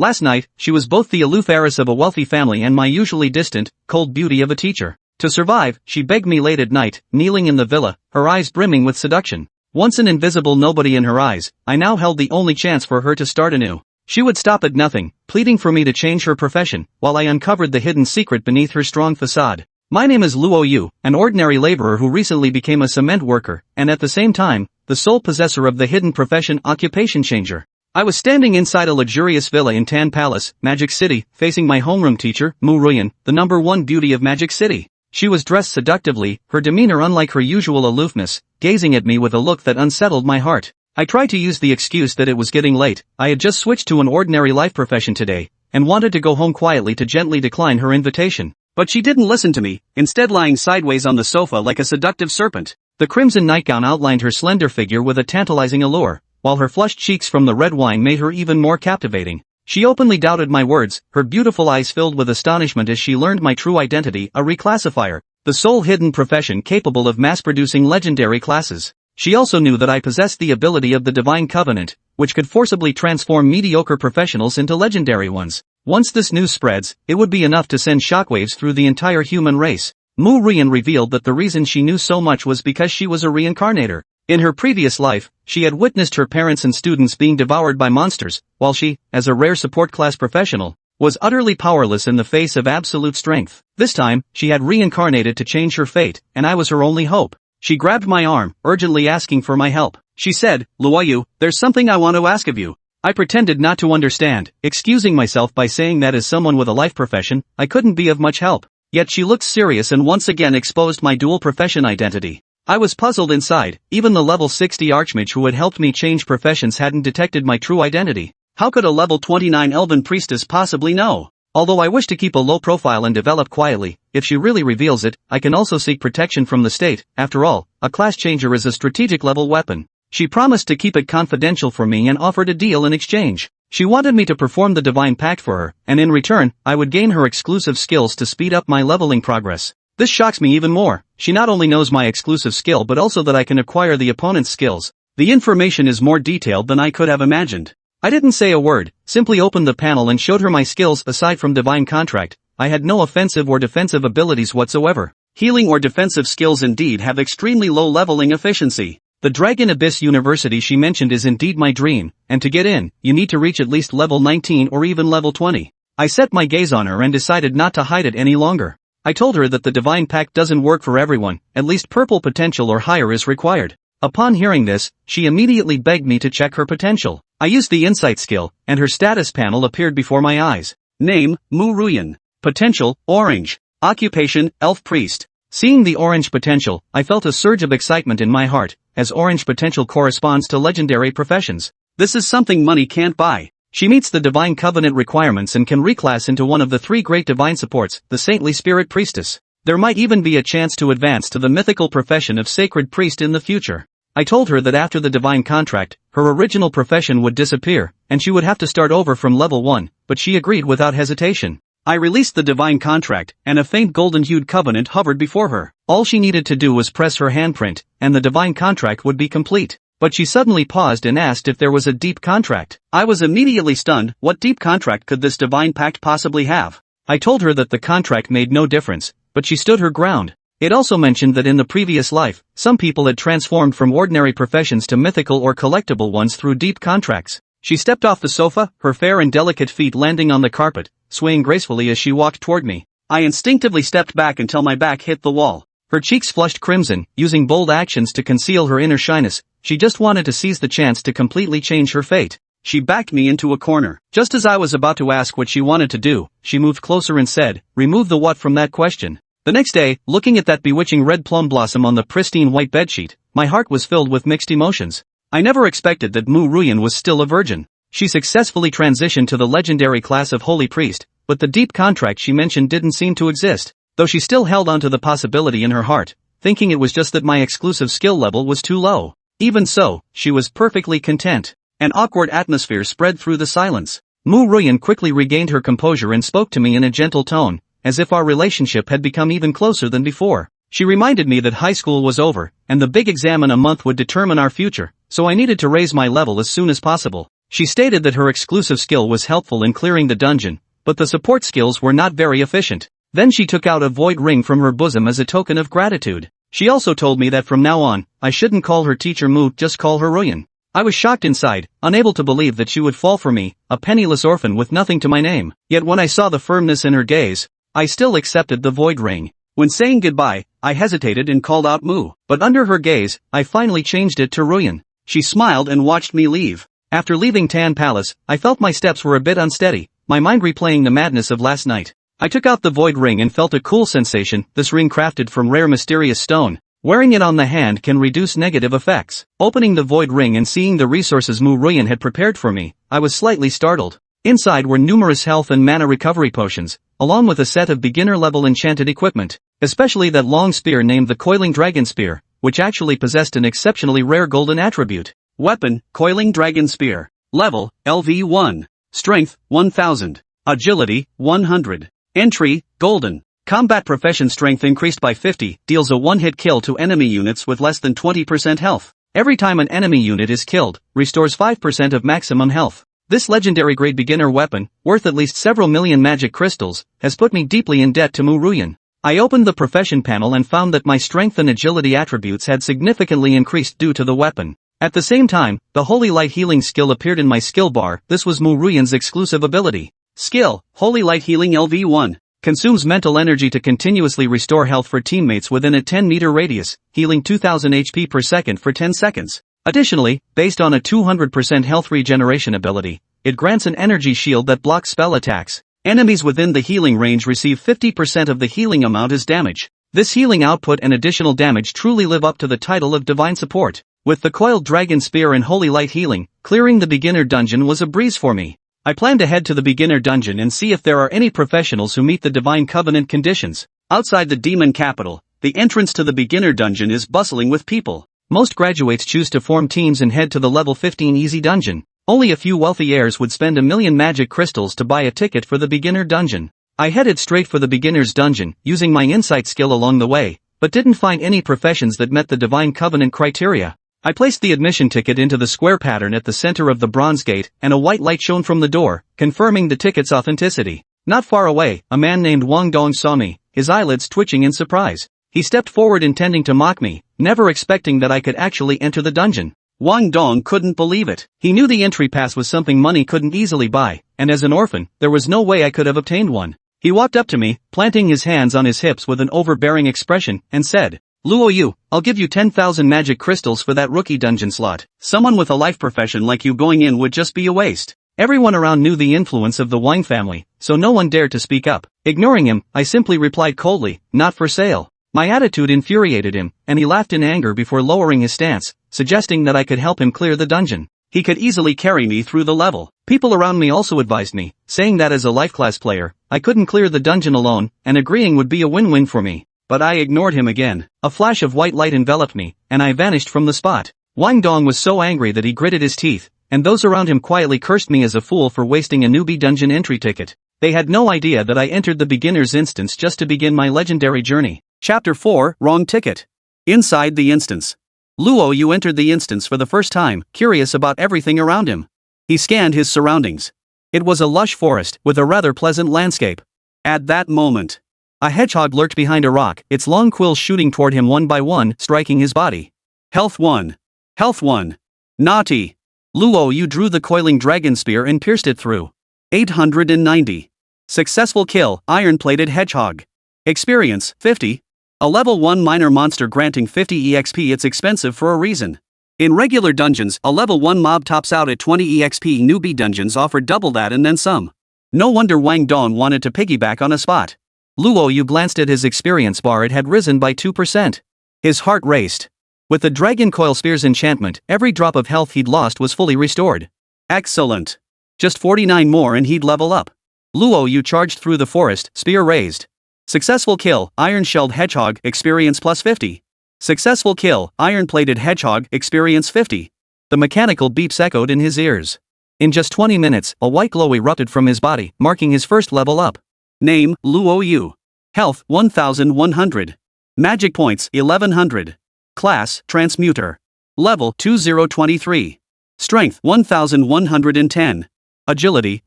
Last night, she was both the aloof heiress of a wealthy family and my usually distant, cold beauty of a teacher. To survive, she begged me late at night, kneeling in the villa, her eyes brimming with seduction. Once an invisible nobody in her eyes, I now held the only chance for her to start anew. She would stop at nothing, pleading for me to change her profession, while I uncovered the hidden secret beneath her strong facade. My name is Luo Yu, an ordinary laborer who recently became a cement worker, and at the same time, the sole possessor of the hidden profession occupation changer. I was standing inside a luxurious villa in Tan Palace, Magic City, facing my homeroom teacher, Mu Ruyan, the #1 beauty of Magic City. She was dressed seductively, her demeanor unlike her usual aloofness, gazing at me with a look that unsettled my heart. I tried to use the excuse that it was getting late, I had just switched to an ordinary life profession today, and wanted to go home quietly to gently decline her invitation. But she didn't listen to me, instead lying sideways on the sofa like a seductive serpent. The crimson nightgown outlined her slender figure with a tantalizing allure, while her flushed cheeks from the red wine made her even more captivating. She openly doubted my words, her beautiful eyes filled with astonishment as she learned my true identity, a reclassifier, the sole hidden profession capable of mass-producing legendary classes. She also knew that I possessed the ability of the Divine Covenant, which could forcibly transform mediocre professionals into legendary ones. Once this news spreads, it would be enough to send shockwaves through the entire human race. Mu Ruyan revealed that the reason she knew so much was because she was a reincarnator. In her previous life, she had witnessed her parents and students being devoured by monsters, while she, as a rare support class professional, was utterly powerless in the face of absolute strength. This time, she had reincarnated to change her fate, and I was her only hope. She grabbed my arm, urgently asking for my help. She said, "Luo Yu, there's something I want to ask of you." I pretended not to understand, excusing myself by saying that as someone with a life profession, I couldn't be of much help. Yet she looked serious and once again exposed my dual profession identity. I was puzzled inside, even the level 60 archmage who had helped me change professions hadn't detected my true identity. How could a level 29 elven priestess possibly know? Although I wish to keep a low profile and develop quietly, if she really reveals it, I can also seek protection from the state. After all, a class changer is a strategic level weapon. She promised to keep it confidential for me and offered a deal in exchange. She wanted me to perform the divine pact for her, and in return, I would gain her exclusive skills to speed up my leveling progress. This shocks me even more. She not only knows my exclusive skill but also that I can acquire the opponent's skills. The information is more detailed than I could have imagined. I didn't say a word, simply opened the panel and showed her my skills. Aside from divine contract, I had no offensive or defensive abilities whatsoever. Healing or defensive skills indeed have extremely low leveling efficiency. The Dragon Abyss University she mentioned is indeed my dream, and to get in, you need to reach at least level 19 or even level 20. I set my gaze on her and decided not to hide it any longer. I told her that the Divine Pact doesn't work for everyone, at least purple potential or higher is required. Upon hearing this, she immediately begged me to check her potential. I used the Insight skill, and her status panel appeared before my eyes. Name, Mu Ruyan. Potential, Orange. Occupation, Elf Priest. Seeing the orange potential, I felt a surge of excitement in my heart, as orange potential corresponds to legendary professions. This is something money can't buy. She meets the Divine Covenant requirements and can reclass into one of the three great divine supports, the Saintly Spirit Priestess. There might even be a chance to advance to the mythical profession of Sacred Priest in the future. I told her that after the divine contract, her original profession would disappear, and she would have to start over from level 1, but she agreed without hesitation. I released the divine contract, and a faint golden-hued covenant hovered before her. All she needed to do was press her handprint, and the divine contract would be complete. But she suddenly paused and asked if there was a deep contract. I was immediately stunned. What deep contract could this divine pact possibly have? I told her that the contract made no difference, but she stood her ground. It also mentioned that in the previous life, some people had transformed from ordinary professions to mythical or collectible ones through deep contracts. She stepped off the sofa, her fair and delicate feet landing on the carpet, swaying gracefully as she walked toward me. I instinctively stepped back until my back hit the wall. Her cheeks flushed crimson, using bold actions to conceal her inner shyness. She just wanted to seize the chance to completely change her fate. She backed me into a corner. Just as I was about to ask what she wanted to do, she moved closer and said, "Remove the what from that question." The next day, looking at that bewitching red plum blossom on the pristine white bedsheet, my heart was filled with mixed emotions. I never expected that Mu Ruyan was still a virgin. She successfully transitioned to the legendary class of Holy Priest, but the deep contract she mentioned didn't seem to exist, though she still held on to the possibility in her heart, thinking it was just that my exclusive skill level was too low. Even so, she was perfectly content. An awkward atmosphere spread through the silence. Mu Ruyan quickly regained her composure and spoke to me in a gentle tone, as if our relationship had become even closer than before. She reminded me that high school was over, and the big exam in a month would determine our future, so I needed to raise my level as soon as possible. She stated that her exclusive skill was helpful in clearing the dungeon, but the support skills were not very efficient. Then she took out a void ring from her bosom as a token of gratitude. She also told me that from now on, I shouldn't call her teacher Mu, just call her Ruyan. I was shocked inside, unable to believe that she would fall for me, a penniless orphan with nothing to my name. Yet when I saw the firmness in her gaze, I still accepted the void ring. When saying goodbye, I hesitated and called out Mu, but under her gaze, I finally changed it to Ruyan. She smiled and watched me leave. After leaving Tan Palace, I felt my steps were a bit unsteady, my mind replaying the madness of last night. I took out the void ring and felt a cool sensation. This ring crafted from rare mysterious stone. Wearing it on the hand can reduce negative effects. Opening the void ring and seeing the resources Mu Ruyan had prepared for me, I was slightly startled. Inside were numerous health and mana recovery potions, along with a set of beginner-level enchanted equipment, especially that long spear named the Coiling Dragon Spear, which actually possessed an exceptionally rare golden attribute. Weapon, Coiling Dragon Spear. Level, LV1. Strength, 1000. Agility, 100. Entry, Golden. Combat profession strength increased by 50, deals a one-hit kill to enemy units with less than 20% health. Every time an enemy unit is killed, restores 5% of maximum health. This legendary grade beginner weapon, worth at least several million magic crystals, has put me deeply in debt to Mu Ruyan. I opened the profession panel and found that my strength and agility attributes had significantly increased due to the weapon. At the same time, the Holy Light Healing skill appeared in my skill bar. This was Mu Ruyan's exclusive ability. Skill, Holy Light Healing LV1. Consumes mental energy to continuously restore health for teammates within a 10-meter radius, healing 2000 HP per second for 10 seconds. Additionally, based on a 200% health regeneration ability, it grants an energy shield that blocks spell attacks. Enemies within the healing range receive 50% of the healing amount as damage. This healing output and additional damage truly live up to the title of Divine Support. With the Coiled Dragon Spear and Holy Light Healing, clearing the beginner dungeon was a breeze for me. I plan to head to the beginner dungeon and see if there are any professionals who meet the Divine Covenant conditions. Outside the demon capital, the entrance to the beginner dungeon is bustling with people. Most graduates choose to form teams and head to the level 15 easy dungeon. Only a few wealthy heirs would spend 1,000,000 magic crystals to buy a ticket for the beginner dungeon. I headed straight for the beginner's dungeon, using my insight skill along the way, but didn't find any professions that met the Divine Covenant criteria. I placed the admission ticket into the square pattern at the center of the bronze gate, and a white light shone from the door, confirming the ticket's authenticity. Not far away, a man named Wang Dong saw me, his eyelids twitching in surprise. He stepped forward intending to mock me, never expecting that I could actually enter the dungeon. Wang Dong couldn't believe it. He knew the entry pass was something money couldn't easily buy, and as an orphan, there was no way I could have obtained one. He walked up to me, planting his hands on his hips with an overbearing expression, and said, "Luo Yu, I'll give you 10,000 magic crystals for that rookie dungeon slot. Someone with a life profession like you going in would just be a waste." Everyone around knew the influence of the Wang family, so no one dared to speak up. Ignoring him, I simply replied coldly, "Not for sale." My attitude infuriated him, and he laughed in anger before lowering his stance, suggesting that I could help him clear the dungeon. He could easily carry me through the level. People around me also advised me, saying that as a life class player, I couldn't clear the dungeon alone, and agreeing would be a win-win for me. But I ignored him again. A flash of white light enveloped me, and I vanished from the spot. Wang Dong was so angry that he gritted his teeth, and those around him quietly cursed me as a fool for wasting a newbie dungeon entry ticket. They had no idea that I entered the beginner's instance just to begin my legendary journey. Chapter 4, Wrong Ticket. Inside the instance. Luo Yu entered the instance for the first time, curious about everything around him. He scanned his surroundings. It was a lush forest, with a rather pleasant landscape. At that moment, a hedgehog lurked behind a rock, its long quills shooting toward him one by one, striking his body. Health 1. Health 1. Naughty. Luo Yu drew the Coiling Dragon Spear and pierced it through. 890. Successful kill, Iron-Plated Hedgehog. Experience, 50. A level 1 minor monster granting 50 EXP. It's expensive for a reason. In regular dungeons, a level 1 mob tops out at 20 EXP. Newbie dungeons offer double that and then some. No wonder Wang Dong wanted to piggyback on a spot. Luo Yu glanced at his experience bar. It had risen by 2%. His heart raced. With the Dragon Coil Spear's enchantment, every drop of health he'd lost was fully restored. Excellent. Just 49 more and he'd level up. Luo Yu charged through the forest, spear raised. Successful kill, Iron-Shelled Hedgehog, experience plus 50. Successful kill, Iron-Plated Hedgehog, experience 50. The mechanical beeps echoed in his ears. In just 20 minutes, a white glow erupted from his body, marking his first level up. Name, Luo Yu. Health, 1100. Magic points, 1100. Class, Transmuter. Level, 2023. Strength 1110. Agility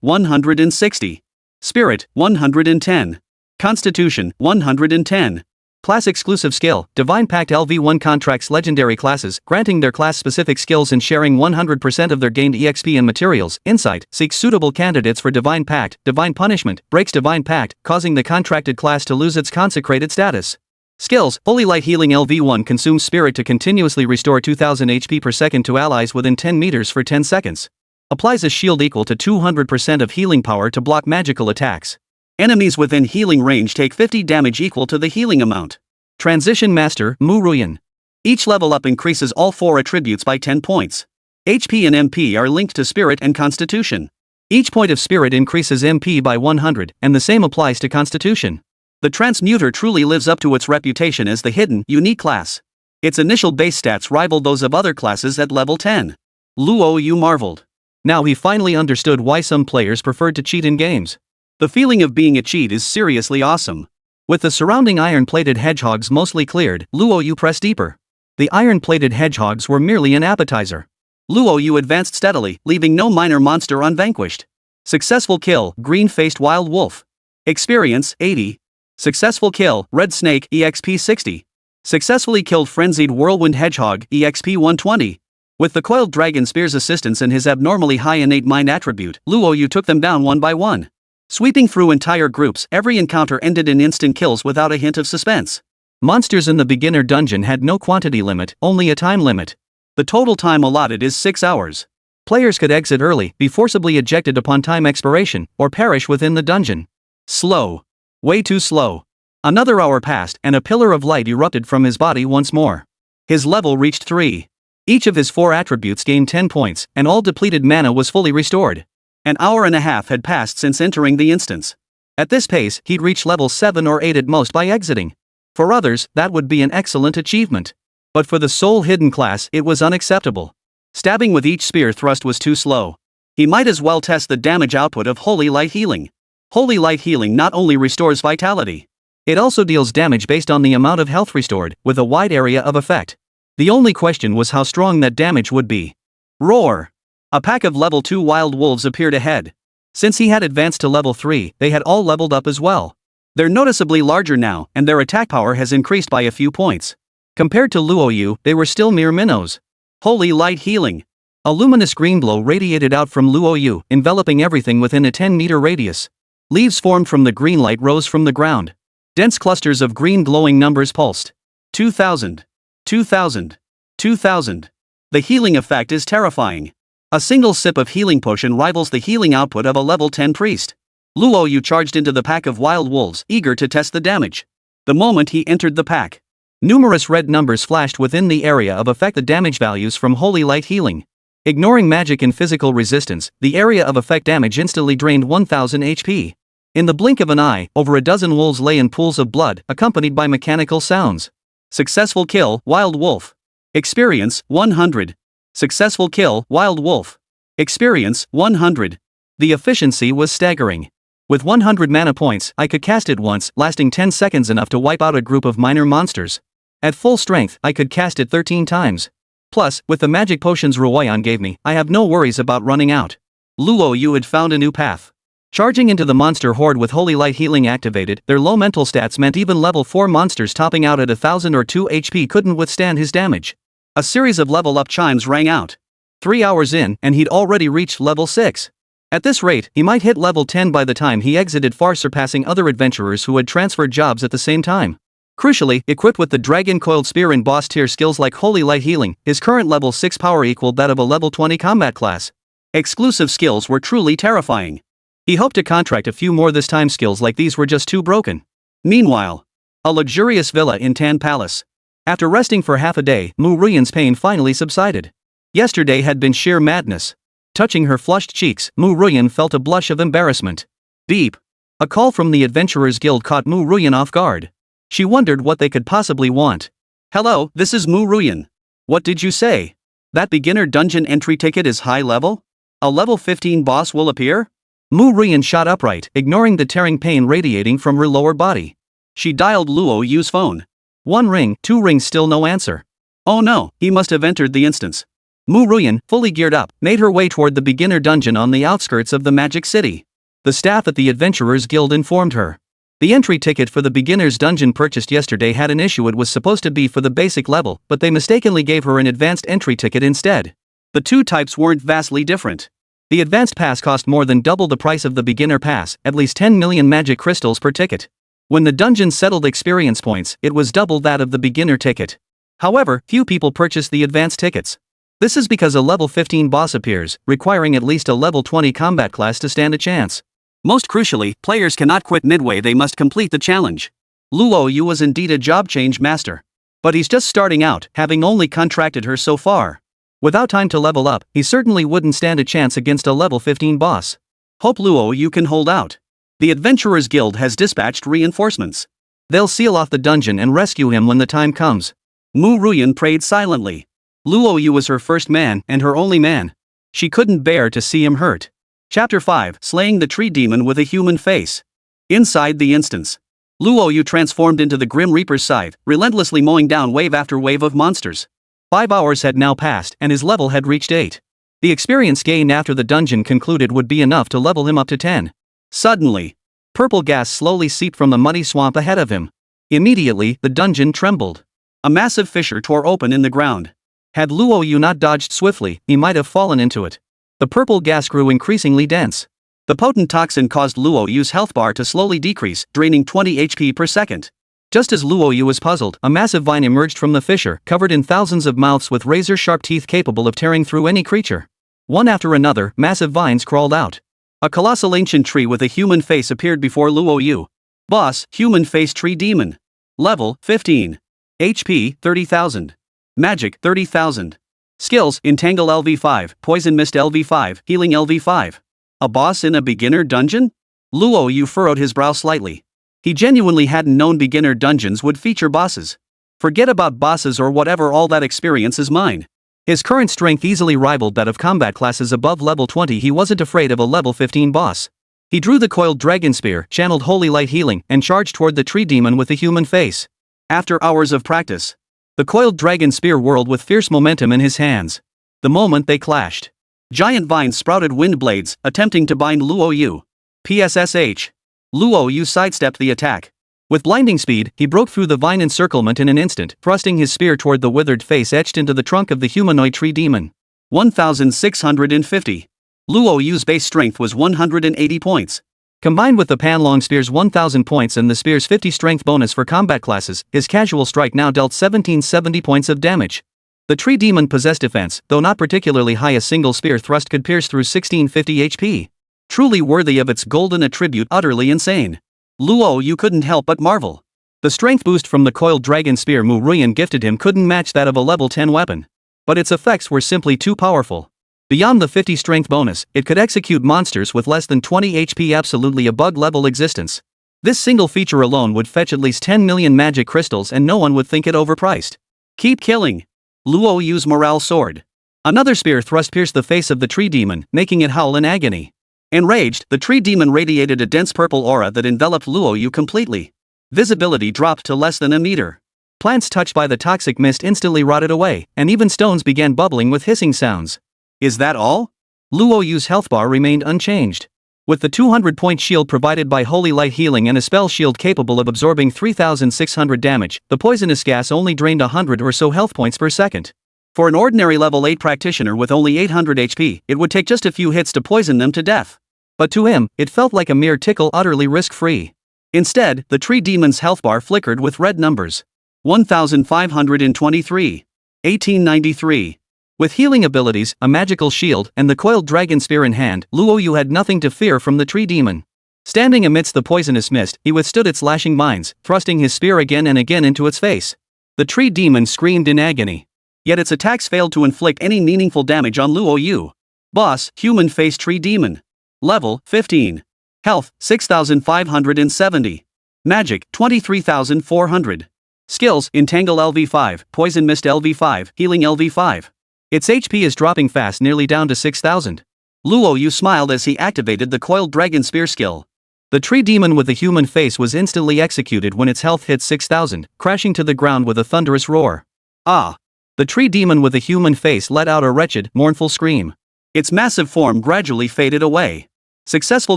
160. Spirit 110. Constitution 110. Class exclusive skill, Divine Pact LV1 contracts legendary classes, granting their class-specific skills and sharing 100% of their gained EXP and materials. Insight, seeks suitable candidates for Divine Pact. Divine Punishment, breaks Divine Pact, causing the contracted class to lose its consecrated status. Skills, Holy Light Healing LV1 consumes spirit to continuously restore 2000 HP per second to allies within 10 meters for 10 seconds. Applies a shield equal to 200% of healing power to block magical attacks. Enemies within healing range take 50 damage equal to the healing amount. Transition Master, Mu Ruyan. Each level up increases all 4 attributes by 10 points. HP and MP are linked to Spirit and Constitution. Each point of Spirit increases MP by 100, and the same applies to Constitution. The Transmuter truly lives up to its reputation as the hidden, unique class. Its initial base stats rival those of other classes at level 10. Luo Yu marveled. Now he finally understood why some players preferred to cheat in games. The feeling of being a cheat is seriously awesome. With the surrounding iron-plated hedgehogs mostly cleared, Luo Yu pressed deeper. The iron-plated hedgehogs were merely an appetizer. Luo Yu advanced steadily, leaving no minor monster unvanquished. Successful kill, green-faced wild wolf. Experience, 80. Successful kill, red snake, EXP 60. Successfully killed frenzied whirlwind hedgehog, EXP 120. With the coiled dragon spear's assistance and his abnormally high innate mind attribute, Luo Yu took them down one by one. Sweeping through entire groups, every encounter ended in instant kills without a hint of suspense. Monsters in the beginner dungeon had no quantity limit, only a time limit. The total time allotted is 6 hours. Players could exit early, be forcibly ejected upon time expiration, or perish within the dungeon. Slow. Way too slow. Another hour passed, and a pillar of light erupted from his body once more. His level reached 3. Each of his 4 attributes gained 10 points, and all depleted mana was fully restored. An hour and a half had passed since entering the instance. At this pace, he'd reach level 7 or 8 at most by exiting. For others, that would be an excellent achievement. But for the soul hidden class, it was unacceptable. Stabbing with each spear thrust was too slow. He might as well test the damage output of Holy Light Healing. Holy Light Healing not only restores vitality, it also deals damage based on the amount of health restored, with a wide area of effect. The only question was how strong that damage would be. Roar! A pack of level 2 wild wolves appeared ahead. Since he had advanced to level 3, they had all leveled up as well. They're noticeably larger now, and their attack power has increased by a few points. Compared to Luo Yu, they were still mere minnows. Holy Light Healing. A luminous green glow radiated out from Luo Yu, enveloping everything within a 10-meter radius. Leaves formed from the green light rose from the ground. Dense clusters of green glowing numbers pulsed. 2000. 2000. 2000. The healing effect is terrifying. A single sip of healing potion rivals the healing output of a level 10 priest. Luo Yu charged into the pack of wild wolves, eager to test the damage. The moment he entered the pack, numerous red numbers flashed within the area of effect. The damage values from Holy Light Healing. Ignoring magic and physical resistance, the area of effect damage instantly drained 1000 HP. In the blink of an eye, over a dozen wolves lay in pools of blood, accompanied by mechanical sounds. Successful kill, wild wolf. Experience, 100. Successful kill, wild wolf. Experience, 100. The efficiency was staggering. With 100 mana points, I could cast it once, lasting 10 seconds, enough to wipe out a group of minor monsters. At full strength, I could cast it 13 times. Plus, with the magic potions Ruyan gave me, I have no worries about running out. Luo Yu had found a new path. Charging into the monster horde with Holy Light Healing activated, their low mental stats meant even level 4 monsters topping out at 1000 or 2 HP couldn't withstand his damage. A series of level up chimes rang out. 3 hours in, and he'd already reached level 6. At this rate, he might hit level 10 by the time he exited, far surpassing other adventurers who had transferred jobs at the same time. Crucially, equipped with the Dragon Coiled Spear and boss tier skills like Holy Light Healing, his current level 6 power equaled that of a level 20 combat class. Exclusive skills were truly terrifying. He hoped to contract a few more this time. Skills like these were just too broken. Meanwhile, a luxurious villa in Tan Palace. After resting for half a day, Mu Ruyan's pain finally subsided. Yesterday had been sheer madness. Touching her flushed cheeks, Mu Ruyan felt a blush of embarrassment. Beep. A call from the Adventurers Guild caught Mu Ruyan off guard. She wondered what they could possibly want. Hello, this is Mu Ruyan. What did you say? That beginner dungeon entry ticket is high level? A level 15 boss will appear? Mu Ruyan shot upright, ignoring the tearing pain radiating from her lower body. She dialed Luo Yu's phone. 1 ring, 2 rings, still no answer. Oh no, he must have entered the instance. Mu Ruyan, fully geared up, made her way toward the beginner dungeon on the outskirts of the Magic City. The staff at the Adventurers Guild informed her. The entry ticket for the beginner's dungeon purchased yesterday had an issue. It was supposed to be for the basic level, but they mistakenly gave her an advanced entry ticket instead. The two types weren't vastly different. The advanced pass cost more than double the price of the beginner pass, at least 10 million magic crystals per ticket. When the dungeon settled experience points, it was double that of the beginner ticket. However, few people purchased the advanced tickets. This is because a level 15 boss appears, requiring at least a level 20 combat class to stand a chance. Most crucially, players cannot quit midway, they must complete the challenge. Luo Yu was indeed a job change master. But he's just starting out, having only contracted her so far. Without time to level up, he certainly wouldn't stand a chance against a level 15 boss. Hope Luo Yu can hold out. The Adventurers Guild has dispatched reinforcements. They'll seal off the dungeon and rescue him when the time comes. Mu Ruyan prayed silently. Luo Yu was her first man and her only man. She couldn't bear to see him hurt. Chapter 5, Slaying the Tree Demon with a Human Face. Inside the instance, Luo Yu transformed into the Grim Reaper's scythe, relentlessly mowing down wave after wave of monsters. 5 hours had now passed and his level had reached 8. The experience gained after the dungeon concluded would be enough to level him up to 10. Suddenly, purple gas slowly seeped from the muddy swamp ahead of him. Immediately, the dungeon trembled. A massive fissure tore open in the ground. Had Luo Yu not dodged swiftly, he might have fallen into it. The purple gas grew increasingly dense. The potent toxin caused Luo Yu's health bar to slowly decrease, draining 20 HP per second. Just as Luo Yu was puzzled, a massive vine emerged from the fissure, covered in thousands of mouths with razor-sharp teeth capable of tearing through any creature. One after another, massive vines crawled out. A colossal ancient tree with a human face appeared before Luo Yu. Boss, Human Face Tree Demon. Level, 15. HP, 30,000. Magic, 30,000. Skills, Entangle LV5, Poison Mist LV5, Healing LV5. A boss in a beginner dungeon? Luo Yu furrowed his brow slightly. He genuinely hadn't known beginner dungeons would feature bosses. Forget about bosses or whatever, all that experience is mine. His current strength easily rivaled that of combat classes above level 20. He wasn't afraid of a level 15 boss. He drew the coiled dragon spear, channeled holy light healing, and charged toward the tree demon with a human face. After hours of practice, the coiled dragon spear whirled with fierce momentum in his hands. The moment they clashed, giant vines sprouted wind blades, attempting to bind Luo Yu. PSSH. Luo Yu sidestepped the attack. With blinding speed, he broke through the vine encirclement in an instant, thrusting his spear toward the withered face etched into the trunk of the humanoid tree demon. 1,650. Luo Yu's base strength was 180 points. Combined with the Panlong Spear's 1,000 points and the Spear's 50 strength bonus for combat classes, his casual strike now dealt 1,770 points of damage. The tree demon possessed defense, though not particularly high. A single spear thrust could pierce through 1,650 HP. Truly worthy of its golden attribute, utterly insane. Luo Yu couldn't help but marvel. The strength boost from the coiled dragon spear Mu Ruyan gifted him couldn't match that of a level 10 weapon. But its effects were simply too powerful. Beyond the 50 strength bonus, it could execute monsters with less than 20 HP, absolutely a bug-level existence. This single feature alone would fetch at least 10 million magic crystals and no one would think it overpriced. Keep killing. Luo Yu's morale soared. Another spear thrust pierced the face of the tree demon, making it howl in agony. Enraged, the tree demon radiated a dense purple aura that enveloped Luo Yu completely. Visibility dropped to less than a meter. Plants touched by the toxic mist instantly rotted away, and even stones began bubbling with hissing sounds. Is that all? Luo Yu's health bar remained unchanged. With the 200-point shield provided by Holy Light Healing and a spell shield capable of absorbing 3,600 damage, the poisonous gas only drained 100 or so health points per second. For an ordinary level 8 practitioner with only 800 HP, it would take just a few hits to poison them to death. But to him, it felt like a mere tickle, utterly risk-free. Instead, the tree demon's health bar flickered with red numbers. 1,523. 1893. With healing abilities, a magical shield, and the coiled dragon spear in hand, Luo Yu had nothing to fear from the tree demon. Standing amidst the poisonous mist, he withstood its lashing mines, thrusting his spear again and again into its face. The tree demon screamed in agony. Yet its attacks failed to inflict any meaningful damage on Luo Yu. Boss, Human Face Tree Demon. Level, 15. Health, 6,570. Magic, 23,400. Skills, Entangle LV5, Poison Mist LV5, Healing LV5. Its HP is dropping fast, nearly down to 6,000. Luo Yu smiled as he activated the coiled dragon spear skill. The tree demon with the human face was instantly executed when its health hit 6,000, crashing to the ground with a thunderous roar. Ah! The tree demon with a human face let out a wretched, mournful scream. Its massive form gradually faded away. Successful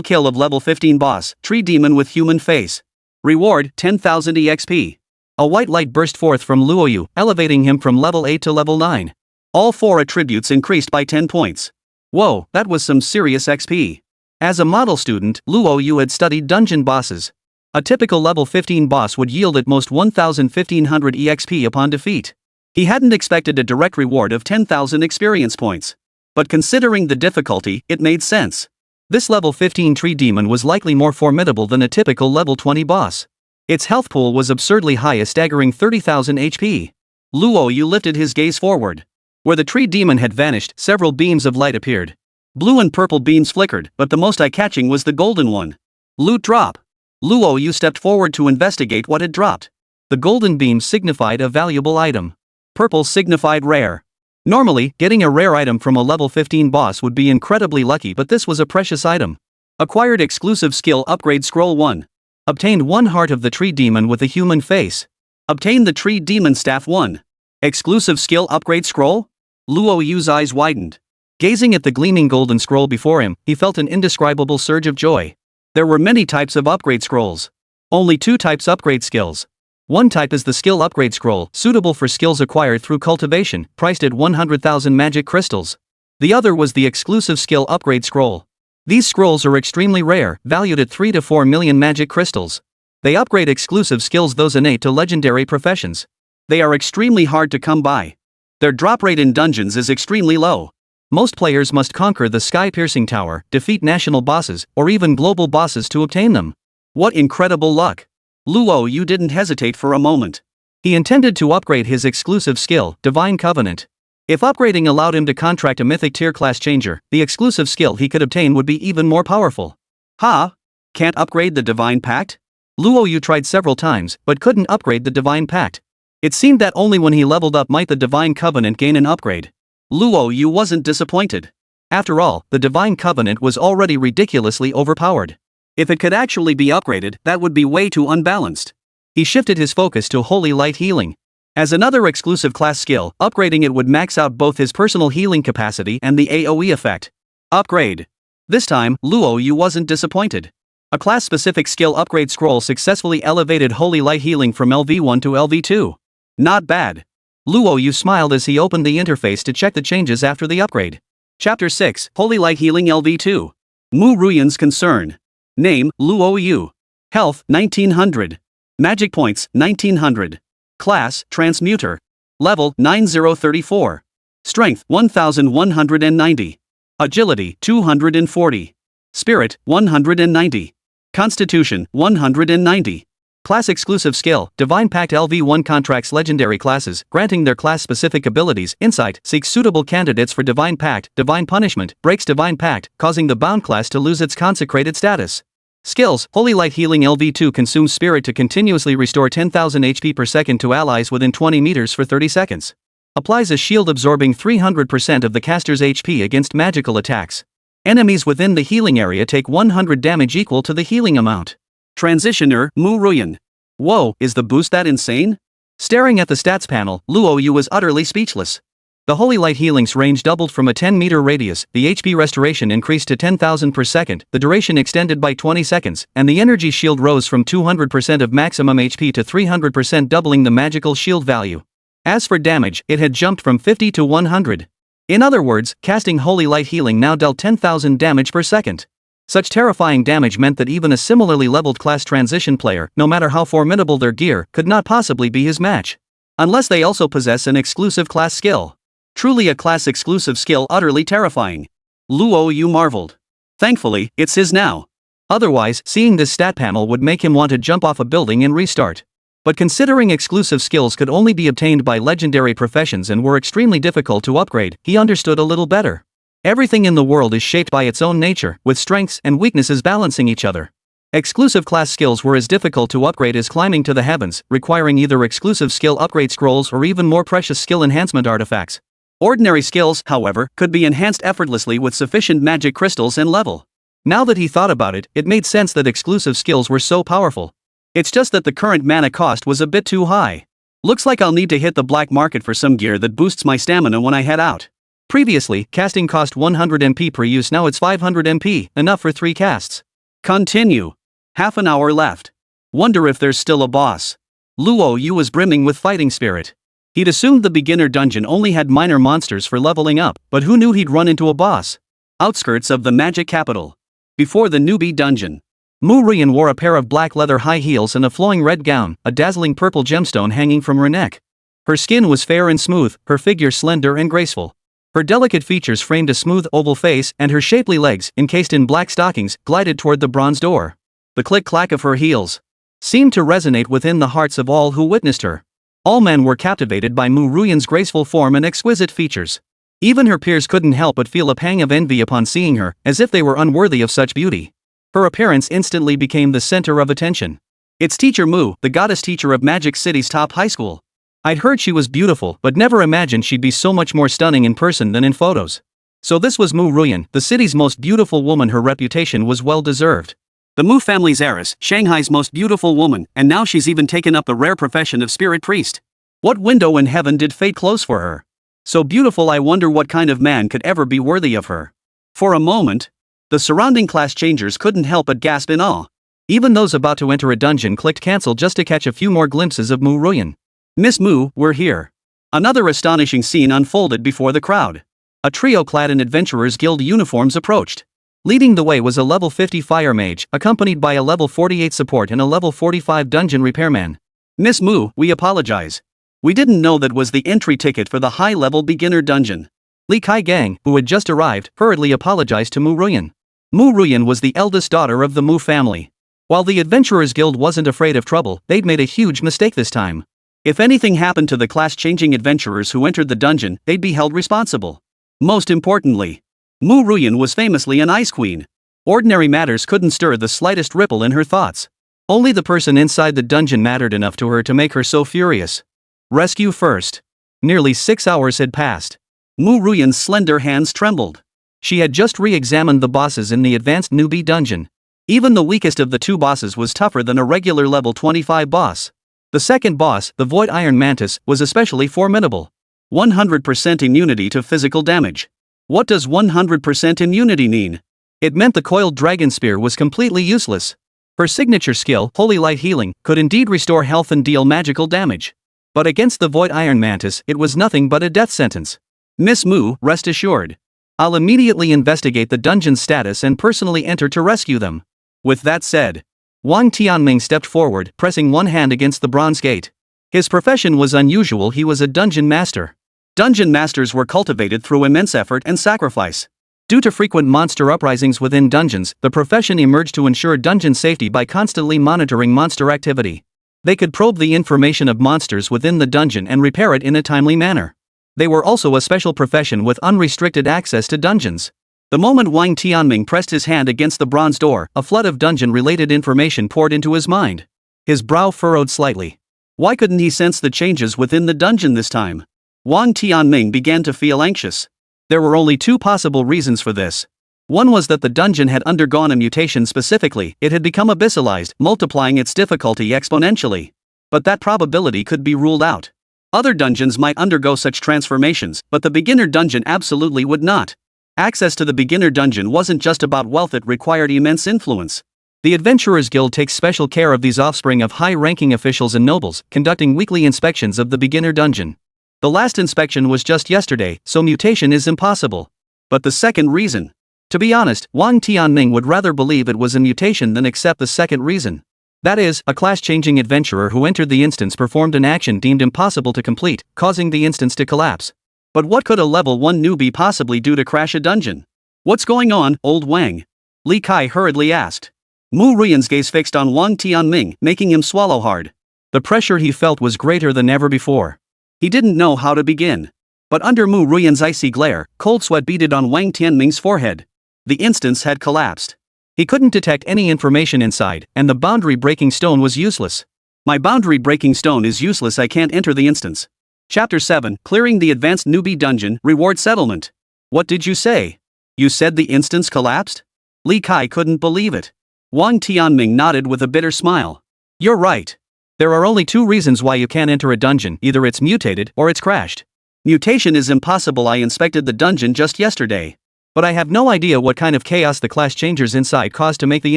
kill of level 15 boss, tree demon with human face. Reward, 10,000 EXP. A white light burst forth from Luo Yu, elevating him from level 8 to level 9. All 4 attributes increased by 10 points. Whoa, that was some serious XP. As a model student, Luo Yu had studied dungeon bosses. A typical level 15 boss would yield at most 1,500 EXP upon defeat. He hadn't expected a direct reward of 10,000 experience points. But considering the difficulty, it made sense. This level 15 tree demon was likely more formidable than a typical level 20 boss. Its health pool was absurdly high, a staggering 30,000 HP. Luo Yu lifted his gaze forward. Where the tree demon had vanished, several beams of light appeared. Blue and purple beams flickered, but the most eye-catching was the golden one. Loot drop. Luo Yu stepped forward to investigate what had dropped. The golden beam signified a valuable item. Purple signified rare. Normally, getting a rare item from a level 15 boss would be incredibly lucky, but this was a precious item. Acquired exclusive skill upgrade scroll 1. Obtained 1 heart of the tree demon with a human face. Obtained the tree demon staff 1. Exclusive skill upgrade scroll? Luo Yu's eyes widened. Gazing at the gleaming golden scroll before him, he felt an indescribable surge of joy. There were many types of upgrade scrolls. Only 2 types upgrade skills. One type is the skill upgrade scroll, suitable for skills acquired through cultivation, priced at 100,000 magic crystals. The other was the exclusive skill upgrade scroll. These scrolls are extremely rare, valued at 3 to 4 million magic crystals. They upgrade exclusive skills, those innate to legendary professions. They are extremely hard to come by. Their drop rate in dungeons is extremely low. Most players must conquer the sky-piercing tower, defeat national bosses, or even global bosses to obtain them. What incredible luck! Luo Yu didn't hesitate for a moment. He intended to upgrade his exclusive skill, Divine Covenant. If upgrading allowed him to contract a mythic tier class changer, the exclusive skill he could obtain would be even more powerful. Can't upgrade the Divine Pact? Luo Yu tried several times, but couldn't upgrade the Divine Pact. It seemed that only when he leveled up might the Divine Covenant gain an upgrade. Luo Yu wasn't disappointed. After all, the Divine Covenant was already ridiculously overpowered. If it could actually be upgraded, that would be way too unbalanced. He shifted his focus to Holy Light Healing. As another exclusive class skill, upgrading it would max out both his personal healing capacity and the AoE effect. Upgrade. This time, Luo Yu wasn't disappointed. A class-specific skill upgrade scroll successfully elevated Holy Light Healing from LV1 to LV2. Not bad. Luo Yu smiled as he opened the interface to check the changes after the upgrade. Chapter 6, Holy Light Healing LV2. Mu Ruyan's Concern. Name, Luo Yu. Health, 1900. Magic points, 1900. Class, Transmuter. Level, 9034. Strength, 1190. Agility, 240. Spirit, 190. Constitution, 190. Class exclusive skill, Divine Pact LV1 contracts legendary classes, granting their class-specific abilities. Insight, seeks suitable candidates for Divine Pact. Divine Punishment, breaks Divine Pact, causing the bound class to lose its consecrated status. Skills, Holy Light Healing LV2 consumes spirit to continuously restore 10,000 HP per second to allies within 20 meters for 30 seconds. Applies a shield absorbing 300% of the caster's HP against magical attacks. Enemies within the healing area take 100 damage equal to the healing amount. Transitioner, Mu Ruyan. Whoa, is the boost that insane? Staring at the stats panel, Luo Yu was utterly speechless. The Holy Light Healing's range doubled from a 10-meter radius, the HP restoration increased to 10,000 per second, the duration extended by 20 seconds, and the energy shield rose from 200% of maximum HP to 300%, doubling the magical shield value. As for damage, it had jumped from 50 to 100. In other words, casting Holy Light Healing now dealt 10,000 damage per second. Such terrifying damage meant that even a similarly leveled class transition player, no matter how formidable their gear, could not possibly be his match. Unless they also possess an exclusive class skill. Truly a class-exclusive skill, utterly terrifying. Luo Yu marveled. Thankfully, it's his now. Otherwise, seeing this stat panel would make him want to jump off a building and restart. But considering exclusive skills could only be obtained by legendary professions and were extremely difficult to upgrade, he understood a little better. Everything in the world is shaped by its own nature, with strengths and weaknesses balancing each other. Exclusive class skills were as difficult to upgrade as climbing to the heavens, requiring either exclusive skill upgrade scrolls or even more precious skill enhancement artifacts. Ordinary skills, however, could be enhanced effortlessly with sufficient magic crystals and level. Now that he thought about it, it made sense that exclusive skills were so powerful. It's just that the current mana cost was a bit too high. Looks like I'll need to hit the black market for some gear that boosts my stamina when I head out. Previously, casting cost 100 MP per use, now it's 500 MP, enough for 3 casts. Continue. Half an hour left. Wonder if there's still a boss. Luo Yu was brimming with fighting spirit. He'd assumed the beginner dungeon only had minor monsters for leveling up, but who knew he'd run into a boss? Outskirts of the magic capital. Before the newbie dungeon. Mu Ruyan wore a pair of black leather high heels and a flowing red gown, a dazzling purple gemstone hanging from her neck. Her skin was fair and smooth, her figure slender and graceful. Her delicate features framed a smooth oval face, and her shapely legs, encased in black stockings, glided toward the bronze door. The click-clack of her heels seemed to resonate within the hearts of all who witnessed her. All men were captivated by Mu Ruyan's graceful form and exquisite features. Even her peers couldn't help but feel a pang of envy upon seeing her, as if they were unworthy of such beauty. Her appearance instantly became the center of attention. It's Teacher Mu, the goddess teacher of Magic City's top high school. I'd heard she was beautiful, but never imagined she'd be so much more stunning in person than in photos. So this was Mu Ruyan, the city's most beautiful woman. Her reputation was well deserved. The Mu family's heiress, Shanghai's most beautiful woman, and now she's even taken up the rare profession of spirit priest. What window in heaven did fate close for her? So beautiful, I wonder what kind of man could ever be worthy of her. For a moment, the surrounding class changers couldn't help but gasp in awe. Even those about to enter a dungeon clicked cancel just to catch a few more glimpses of Mu Ruyan. Miss Mu, we're here. Another astonishing scene unfolded before the crowd. A trio clad in Adventurers Guild uniforms approached. Leading the way was a level 50 fire mage, accompanied by a level 48 support and a level 45 dungeon repairman. Miss Mu, we apologize. We didn't know that was the entry ticket for the high-level beginner dungeon. Li Kai Gang, who had just arrived, hurriedly apologized to Mu Ruyan. Mu Ruyan was the eldest daughter of the Mu family. While the Adventurers Guild wasn't afraid of trouble, they'd made a huge mistake this time. If anything happened to the class-changing adventurers who entered the dungeon, they'd be held responsible. Most importantly, Mu Ruyan was famously an ice queen. Ordinary matters couldn't stir the slightest ripple in her thoughts. Only the person inside the dungeon mattered enough to her to make her so furious. Rescue first. Nearly 6 hours had passed. Mu Ruyan's slender hands trembled. She had just re-examined the bosses in the advanced newbie dungeon. Even the weakest of the 2 bosses was tougher than a regular level 25 boss. The second boss, the Void Iron Mantis, was especially formidable. 100% immunity to physical damage. What does 100% immunity mean? It meant the coiled dragon spear was completely useless. Her signature skill, Holy Light Healing, could indeed restore health and deal magical damage. But against the Void Iron Mantis, it was nothing but a death sentence. Miss Mu, rest assured. I'll immediately investigate the dungeon's status and personally enter to rescue them. With that said, Wang Tianming stepped forward, pressing one hand against the bronze gate. His profession was unusual. He was a dungeon master. Dungeon masters were cultivated through immense effort and sacrifice. Due to frequent monster uprisings within dungeons, the profession emerged to ensure dungeon safety by constantly monitoring monster activity. They could probe the information of monsters within the dungeon and repair it in a timely manner. They were also a special profession with unrestricted access to dungeons. The moment Wang Tianming pressed his hand against the bronze door, a flood of dungeon-related information poured into his mind. His brow furrowed slightly. Why couldn't he sense the changes within the dungeon this time? Wang Tianming began to feel anxious. There were only 2 possible reasons for this. One was that the dungeon had undergone a mutation. Specifically, it had become abyssalized, multiplying its difficulty exponentially. But that probability could be ruled out. Other dungeons might undergo such transformations, but the beginner dungeon absolutely would not. Access to the beginner dungeon wasn't just about wealth, it required immense influence. The Adventurers Guild takes special care of these offspring of high-ranking officials and nobles, conducting weekly inspections of the beginner dungeon. The last inspection was just yesterday, so mutation is impossible. But the second reason? To be honest, Wang Tianming would rather believe it was a mutation than accept the second reason. That is, a class-changing adventurer who entered the instance performed an action deemed impossible to complete, causing the instance to collapse. But what could a level 1 newbie possibly do to crash a dungeon? What's going on, old Wang? Li Kai hurriedly asked. Mu Ruyan's gaze fixed on Wang Tianming, making him swallow hard. The pressure he felt was greater than ever before. He didn't know how to begin. But under Mu Ruyan's icy glare, cold sweat beaded on Wang Tianming's forehead. The instance had collapsed. He couldn't detect any information inside, and the boundary-breaking stone was useless. My boundary-breaking stone is useless, I can't enter the instance. Chapter 7, Clearing the Advanced Newbie Dungeon, Reward Settlement. What did you say? You said the instance collapsed? Li Kai couldn't believe it. Wang Tianming nodded with a bitter smile. You're right. There are only two reasons why you can't enter a dungeon, either it's mutated or it's crashed. Mutation is impossible. I inspected the dungeon just yesterday. But I have no idea what kind of chaos the class changers inside caused to make the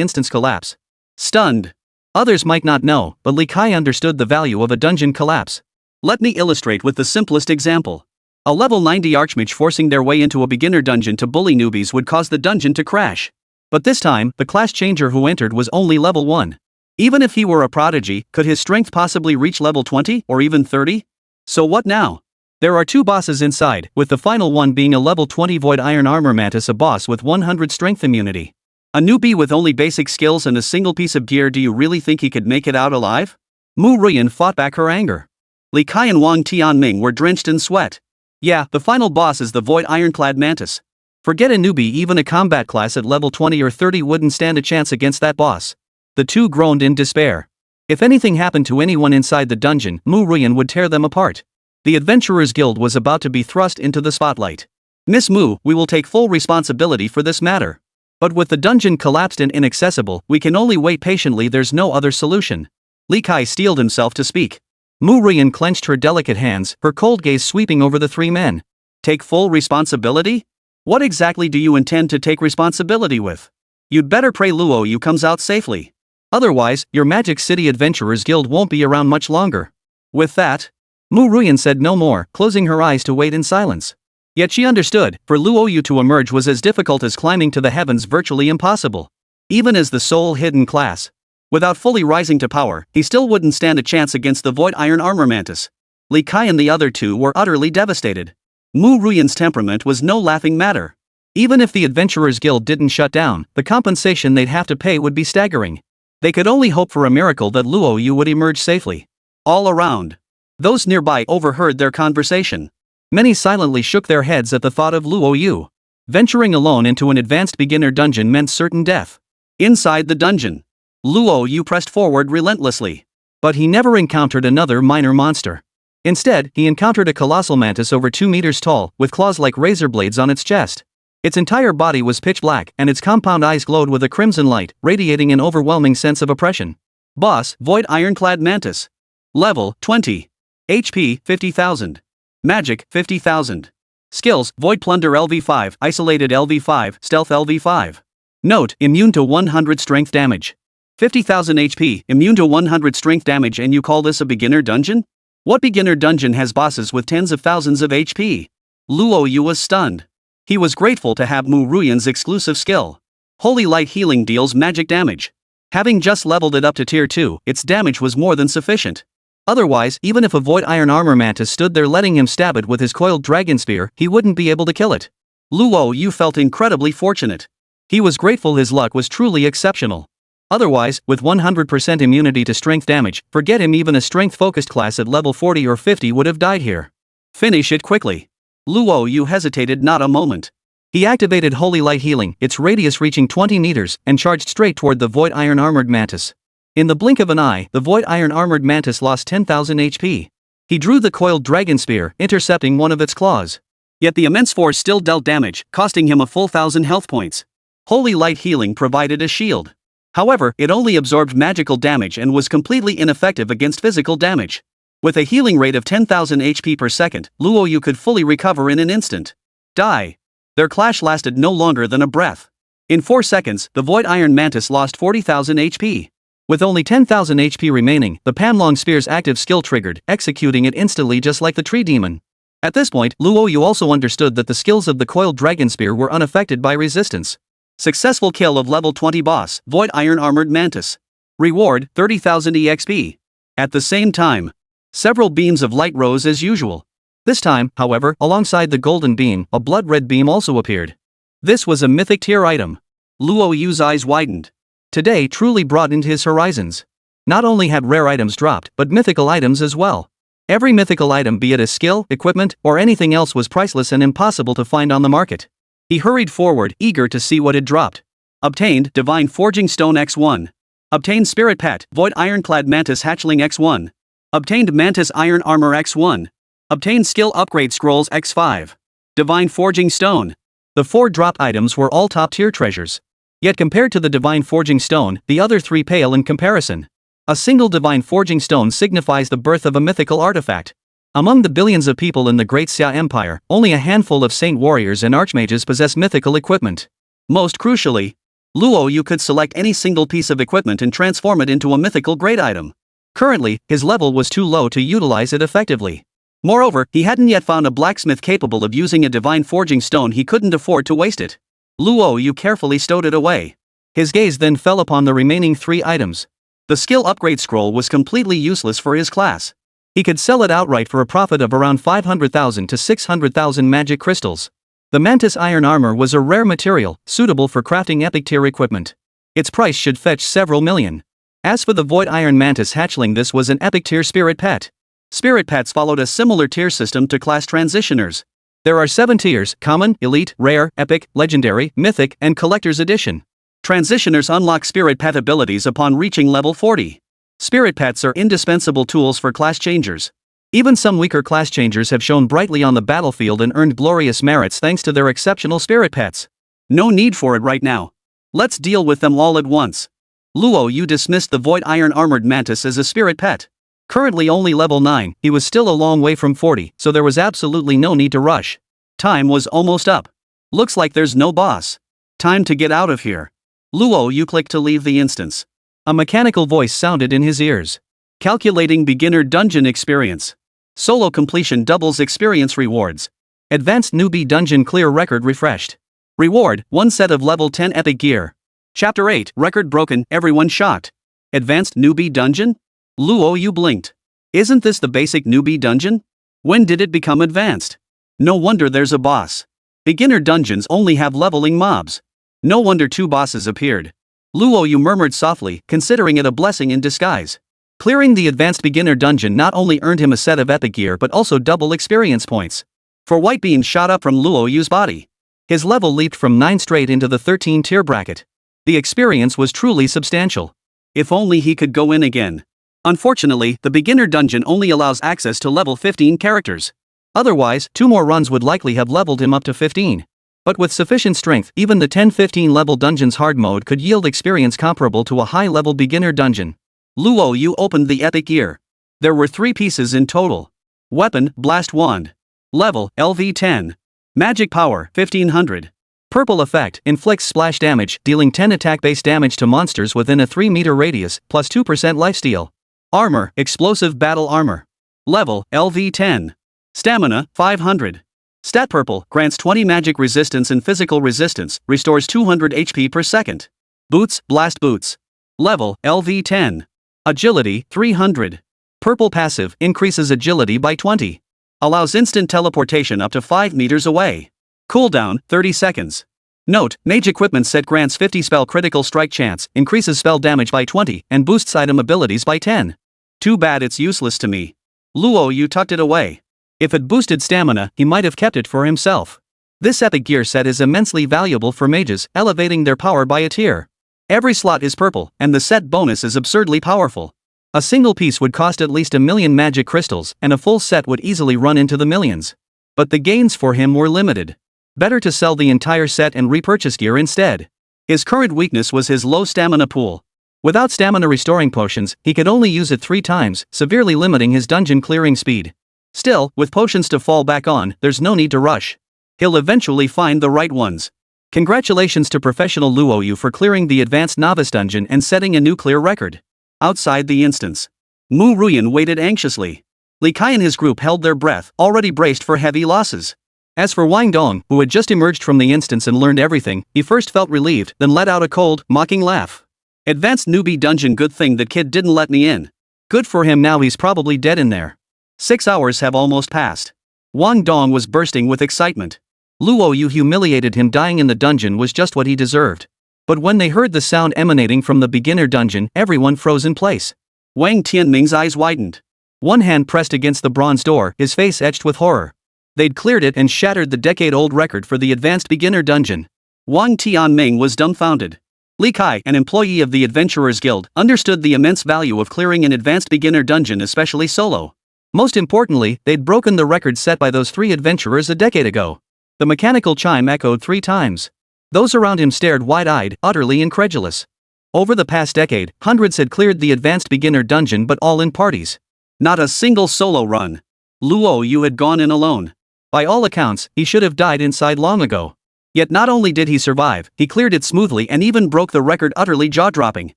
instance collapse. Stunned. Others might not know, but Li Kai understood the value of a dungeon collapse. Let me illustrate with the simplest example. A level 90 archmage forcing their way into a beginner dungeon to bully newbies would cause the dungeon to crash. But this time, the class changer who entered was only level 1. Even if he were a prodigy, could his strength possibly reach level 20 or even 30? So what now? There are two bosses inside, with the final one being a level 20 Void Iron Armor Mantis, a boss with 100 strength immunity. A newbie with only basic skills and a single piece of gear. Do you really think he could make it out alive? Mu Ruyan fought back her anger. Li Kai and Wang Tianming were drenched in sweat. Yeah, the final boss is the Void Ironclad Mantis. Forget a newbie, even a combat class at level 20 or 30 wouldn't stand a chance against that boss. The two groaned in despair. If anything happened to anyone inside the dungeon, Mu Ruyan would tear them apart. The Adventurers Guild was about to be thrust into the spotlight. Miss Mu, we will take full responsibility for this matter. But with the dungeon collapsed and inaccessible, we can only wait patiently. There's no other solution. Li Kai steeled himself to speak. Mu Ruyan clenched her delicate hands, her cold gaze sweeping over the three men. Take full responsibility? What exactly do you intend to take responsibility with? You'd better pray Luo Yu comes out safely. Otherwise, your Magic City Adventurers Guild won't be around much longer. With that, Mu Ruyan said no more, closing her eyes to wait in silence. Yet she understood, for Luo Yu to emerge was as difficult as climbing to the heavens, virtually impossible. Even as the sole hidden class. Without fully rising to power, he still wouldn't stand a chance against the Void Iron Armor Mantis. Li Kai and the other two were utterly devastated. Mu Ruyan's temperament was no laughing matter. Even if the Adventurers Guild didn't shut down, the compensation they'd have to pay would be staggering. They could only hope for a miracle that Luo Yu would emerge safely. All around, those nearby overheard their conversation. Many silently shook their heads at the thought of Luo Yu. Venturing alone into an advanced beginner dungeon meant certain death. Inside the dungeon, Luo Yu pressed forward relentlessly. But he never encountered another minor monster. Instead, he encountered a colossal mantis over 2 meters tall, with claws like razor blades on its chest. Its entire body was pitch black, and its compound eyes glowed with a crimson light, radiating an overwhelming sense of oppression. Boss, Void Ironclad Mantis. Level, 20. HP, 50,000. Magic, 50,000. Skills, Void Plunder LV5, Isolated LV5, Stealth LV5. Note, immune to 100 strength damage. 50,000 HP, immune to 100 strength damage, and you call this a beginner dungeon? What beginner dungeon has bosses with tens of thousands of HP? Luo Yu was stunned. He was grateful to have Mu Ruyan's exclusive skill. Holy Light Healing deals magic damage. Having just leveled it up to tier 2, its damage was more than sufficient. Otherwise, even if a Void Iron Armor Mantis stood there letting him stab it with his coiled dragon spear, he wouldn't be able to kill it. Luo Yu felt incredibly fortunate. He was grateful his luck was truly exceptional. Otherwise, with 100% immunity to strength damage, forget him, even a strength-focused class at level 40 or 50 would have died here. Finish it quickly. Luo Yu hesitated not a moment. He activated Holy Light Healing, its radius reaching 20 meters, and charged straight toward the Void Iron Armored Mantis. In the blink of an eye, the Void Iron Armored Mantis lost 10,000 HP. He drew the coiled dragon spear, intercepting one of its claws. Yet the immense force still dealt damage, costing him a full 1,000 health points. Holy Light Healing provided a shield. However, it only absorbed magical damage and was completely ineffective against physical damage. With a healing rate of 10,000 HP per second, Luo Yu could fully recover in an instant. Die. Their clash lasted no longer than a breath. In 4 seconds, the Void Iron Mantis lost 40,000 HP. With only 10,000 HP remaining, the Panlong Spear's active skill triggered, executing it instantly just like the Tree Demon. At this point, Luo Yu also understood that the skills of the coiled dragon spear were unaffected by resistance. Successful kill of level 20 boss, Void Iron Armored Mantis. Reward, 30,000 EXP. At the same time, several beams of light rose as usual. This time, however, alongside the golden beam, a blood-red beam also appeared. This was a mythic tier item. Luo Yu's eyes widened. Today truly broadened his horizons. Not only had rare items dropped, but mythical items as well. Every mythical item, be it a skill, equipment, or anything else, was priceless and impossible to find on the market. He hurried forward, eager to see what had dropped. Obtained, Divine Forging Stone X1. Obtained Spirit Pet, Void Ironclad Mantis Hatchling X1. Obtained Mantis Iron Armor X1. Obtained Skill Upgrade Scrolls X5. Divine Forging Stone. The 4 dropped items were all top-tier treasures. Yet compared to the Divine Forging Stone, the other 3 pale in comparison. A single divine forging stone signifies the birth of a mythical artifact. Among the billions of people in the Great Xia Empire, only a handful of saint warriors and archmages possess mythical equipment. Most crucially, Luo Yu could select any single piece of equipment and transform it into a mythical great item. Currently, his level was too low to utilize it effectively. Moreover, he hadn't yet found a blacksmith capable of using a divine forging stone. He couldn't afford to waste it. Luo Yu carefully stowed it away. His gaze then fell upon the remaining 3 items. The skill upgrade scroll was completely useless for his class. He could sell it outright for a profit of around 500,000 to 600,000 magic crystals. The mantis iron armor was a rare material, suitable for crafting epic tier equipment. Its price should fetch several million. As for the void iron mantis hatchling, this was an epic tier spirit pet. Spirit pets followed a similar tier system to class transitioners. There are 7 tiers: common, elite, rare, epic, legendary, mythic, and collector's edition. Transitioners unlock spirit pet abilities upon reaching level 40. Spirit pets are indispensable tools for class changers. Even some weaker class changers have shone brightly on the battlefield and earned glorious merits thanks to their exceptional spirit pets. No need for it right now. Let's deal with them all at once. Luo Yu dismissed the void iron armored mantis as a spirit pet. Currently only level 9, he was still a long way from 40, so there was absolutely no need to rush. Time was almost up. Looks like there's no boss. Time to get out of here. Luo Yu clicked to leave the instance. A mechanical voice sounded in his ears. Calculating beginner dungeon experience. Solo completion doubles experience rewards. Advanced newbie dungeon clear record refreshed. Reward, 1 set of level 10 epic gear. Chapter 8, record broken, everyone shocked. Advanced newbie dungeon? Luo Yu blinked. Isn't this the basic newbie dungeon? When did it become advanced? No wonder there's a boss. Beginner dungeons only have leveling mobs. No wonder 2 bosses appeared. Luo Yu murmured softly, considering it a blessing in disguise. Clearing the advanced beginner dungeon not only earned him a set of epic gear but also double experience points. For white beams shot up from Luo Yu's body. His level leaped from 9 straight into the 13 tier bracket. The experience was truly substantial. If only he could go in again. Unfortunately, the beginner dungeon only allows access to level 15 characters. Otherwise, 2 more runs would likely have leveled him up to 15. But with sufficient strength, even the 10-15 level dungeon's hard mode could yield experience comparable to a high-level beginner dungeon. Luo Yu opened the epic gear. There were 3 pieces in total. Weapon, Blast Wand. Level, LV10. Magic power, 1500. Purple effect, inflicts splash damage, dealing 10 attack-based damage to monsters within a 3-meter radius, plus 2% lifesteal. Armor, explosive battle armor. Level, LV10. Stamina, 500. Stat purple, grants 20 magic resistance and physical resistance, restores 200 HP per second. Boots, blast boots. Level, LV10. Agility, 300. Purple passive, increases agility by 20. Allows instant teleportation up to 5 meters away. Cooldown, 30 seconds. Note, mage equipment set grants 50 spell critical strike chance, increases spell damage by 20, and boosts item abilities by 10. Too bad it's useless to me. Luo Yu tucked it away. If it boosted stamina, he might have kept it for himself. This epic gear set is immensely valuable for mages, elevating their power by a tier. Every slot is purple, and the set bonus is absurdly powerful. A single piece would cost at least 1 million magic crystals, and a full set would easily run into the millions. But the gains for him were limited. Better to sell the entire set and repurchase gear instead. His current weakness was his low stamina pool. Without stamina restoring potions, he could only use it 3 times, severely limiting his dungeon clearing speed. Still, with potions to fall back on, there's no need to rush. He'll eventually find the right ones. Congratulations to professional Luo Yu for clearing the advanced novice dungeon and setting a new clear record. Outside the instance, Mu Ruyan waited anxiously. Li Kai and his group held their breath, already braced for heavy losses. As for Wang Dong, who had just emerged from the instance and learned everything, he first felt relieved, then let out a cold, mocking laugh. Advanced newbie dungeon, good thing that kid didn't let me in. Good for him, now he's probably dead in there. 6 hours have almost passed. Wang Dong was bursting with excitement. Luo Yu humiliated him. Dying in the dungeon was just what he deserved. But when they heard the sound emanating from the beginner dungeon, everyone froze in place. Wang Tianming's eyes widened. One hand pressed against the bronze door, his face etched with horror. They'd cleared it and shattered the decade-old record for the advanced beginner dungeon. Wang Tianming was dumbfounded. Li Kai, an employee of the Adventurers Guild, understood the immense value of clearing an advanced beginner dungeon, especially solo. Most importantly, they'd broken the record set by those 3 adventurers a decade ago. The mechanical chime echoed 3 times. Those around him stared wide-eyed, utterly incredulous. Over the past decade, hundreds had cleared the advanced beginner dungeon, but all in parties. Not a single solo run. Luo Yu had gone in alone. By all accounts, he should have died inside long ago. Yet not only did he survive, he cleared it smoothly and even broke the record, utterly jaw-dropping.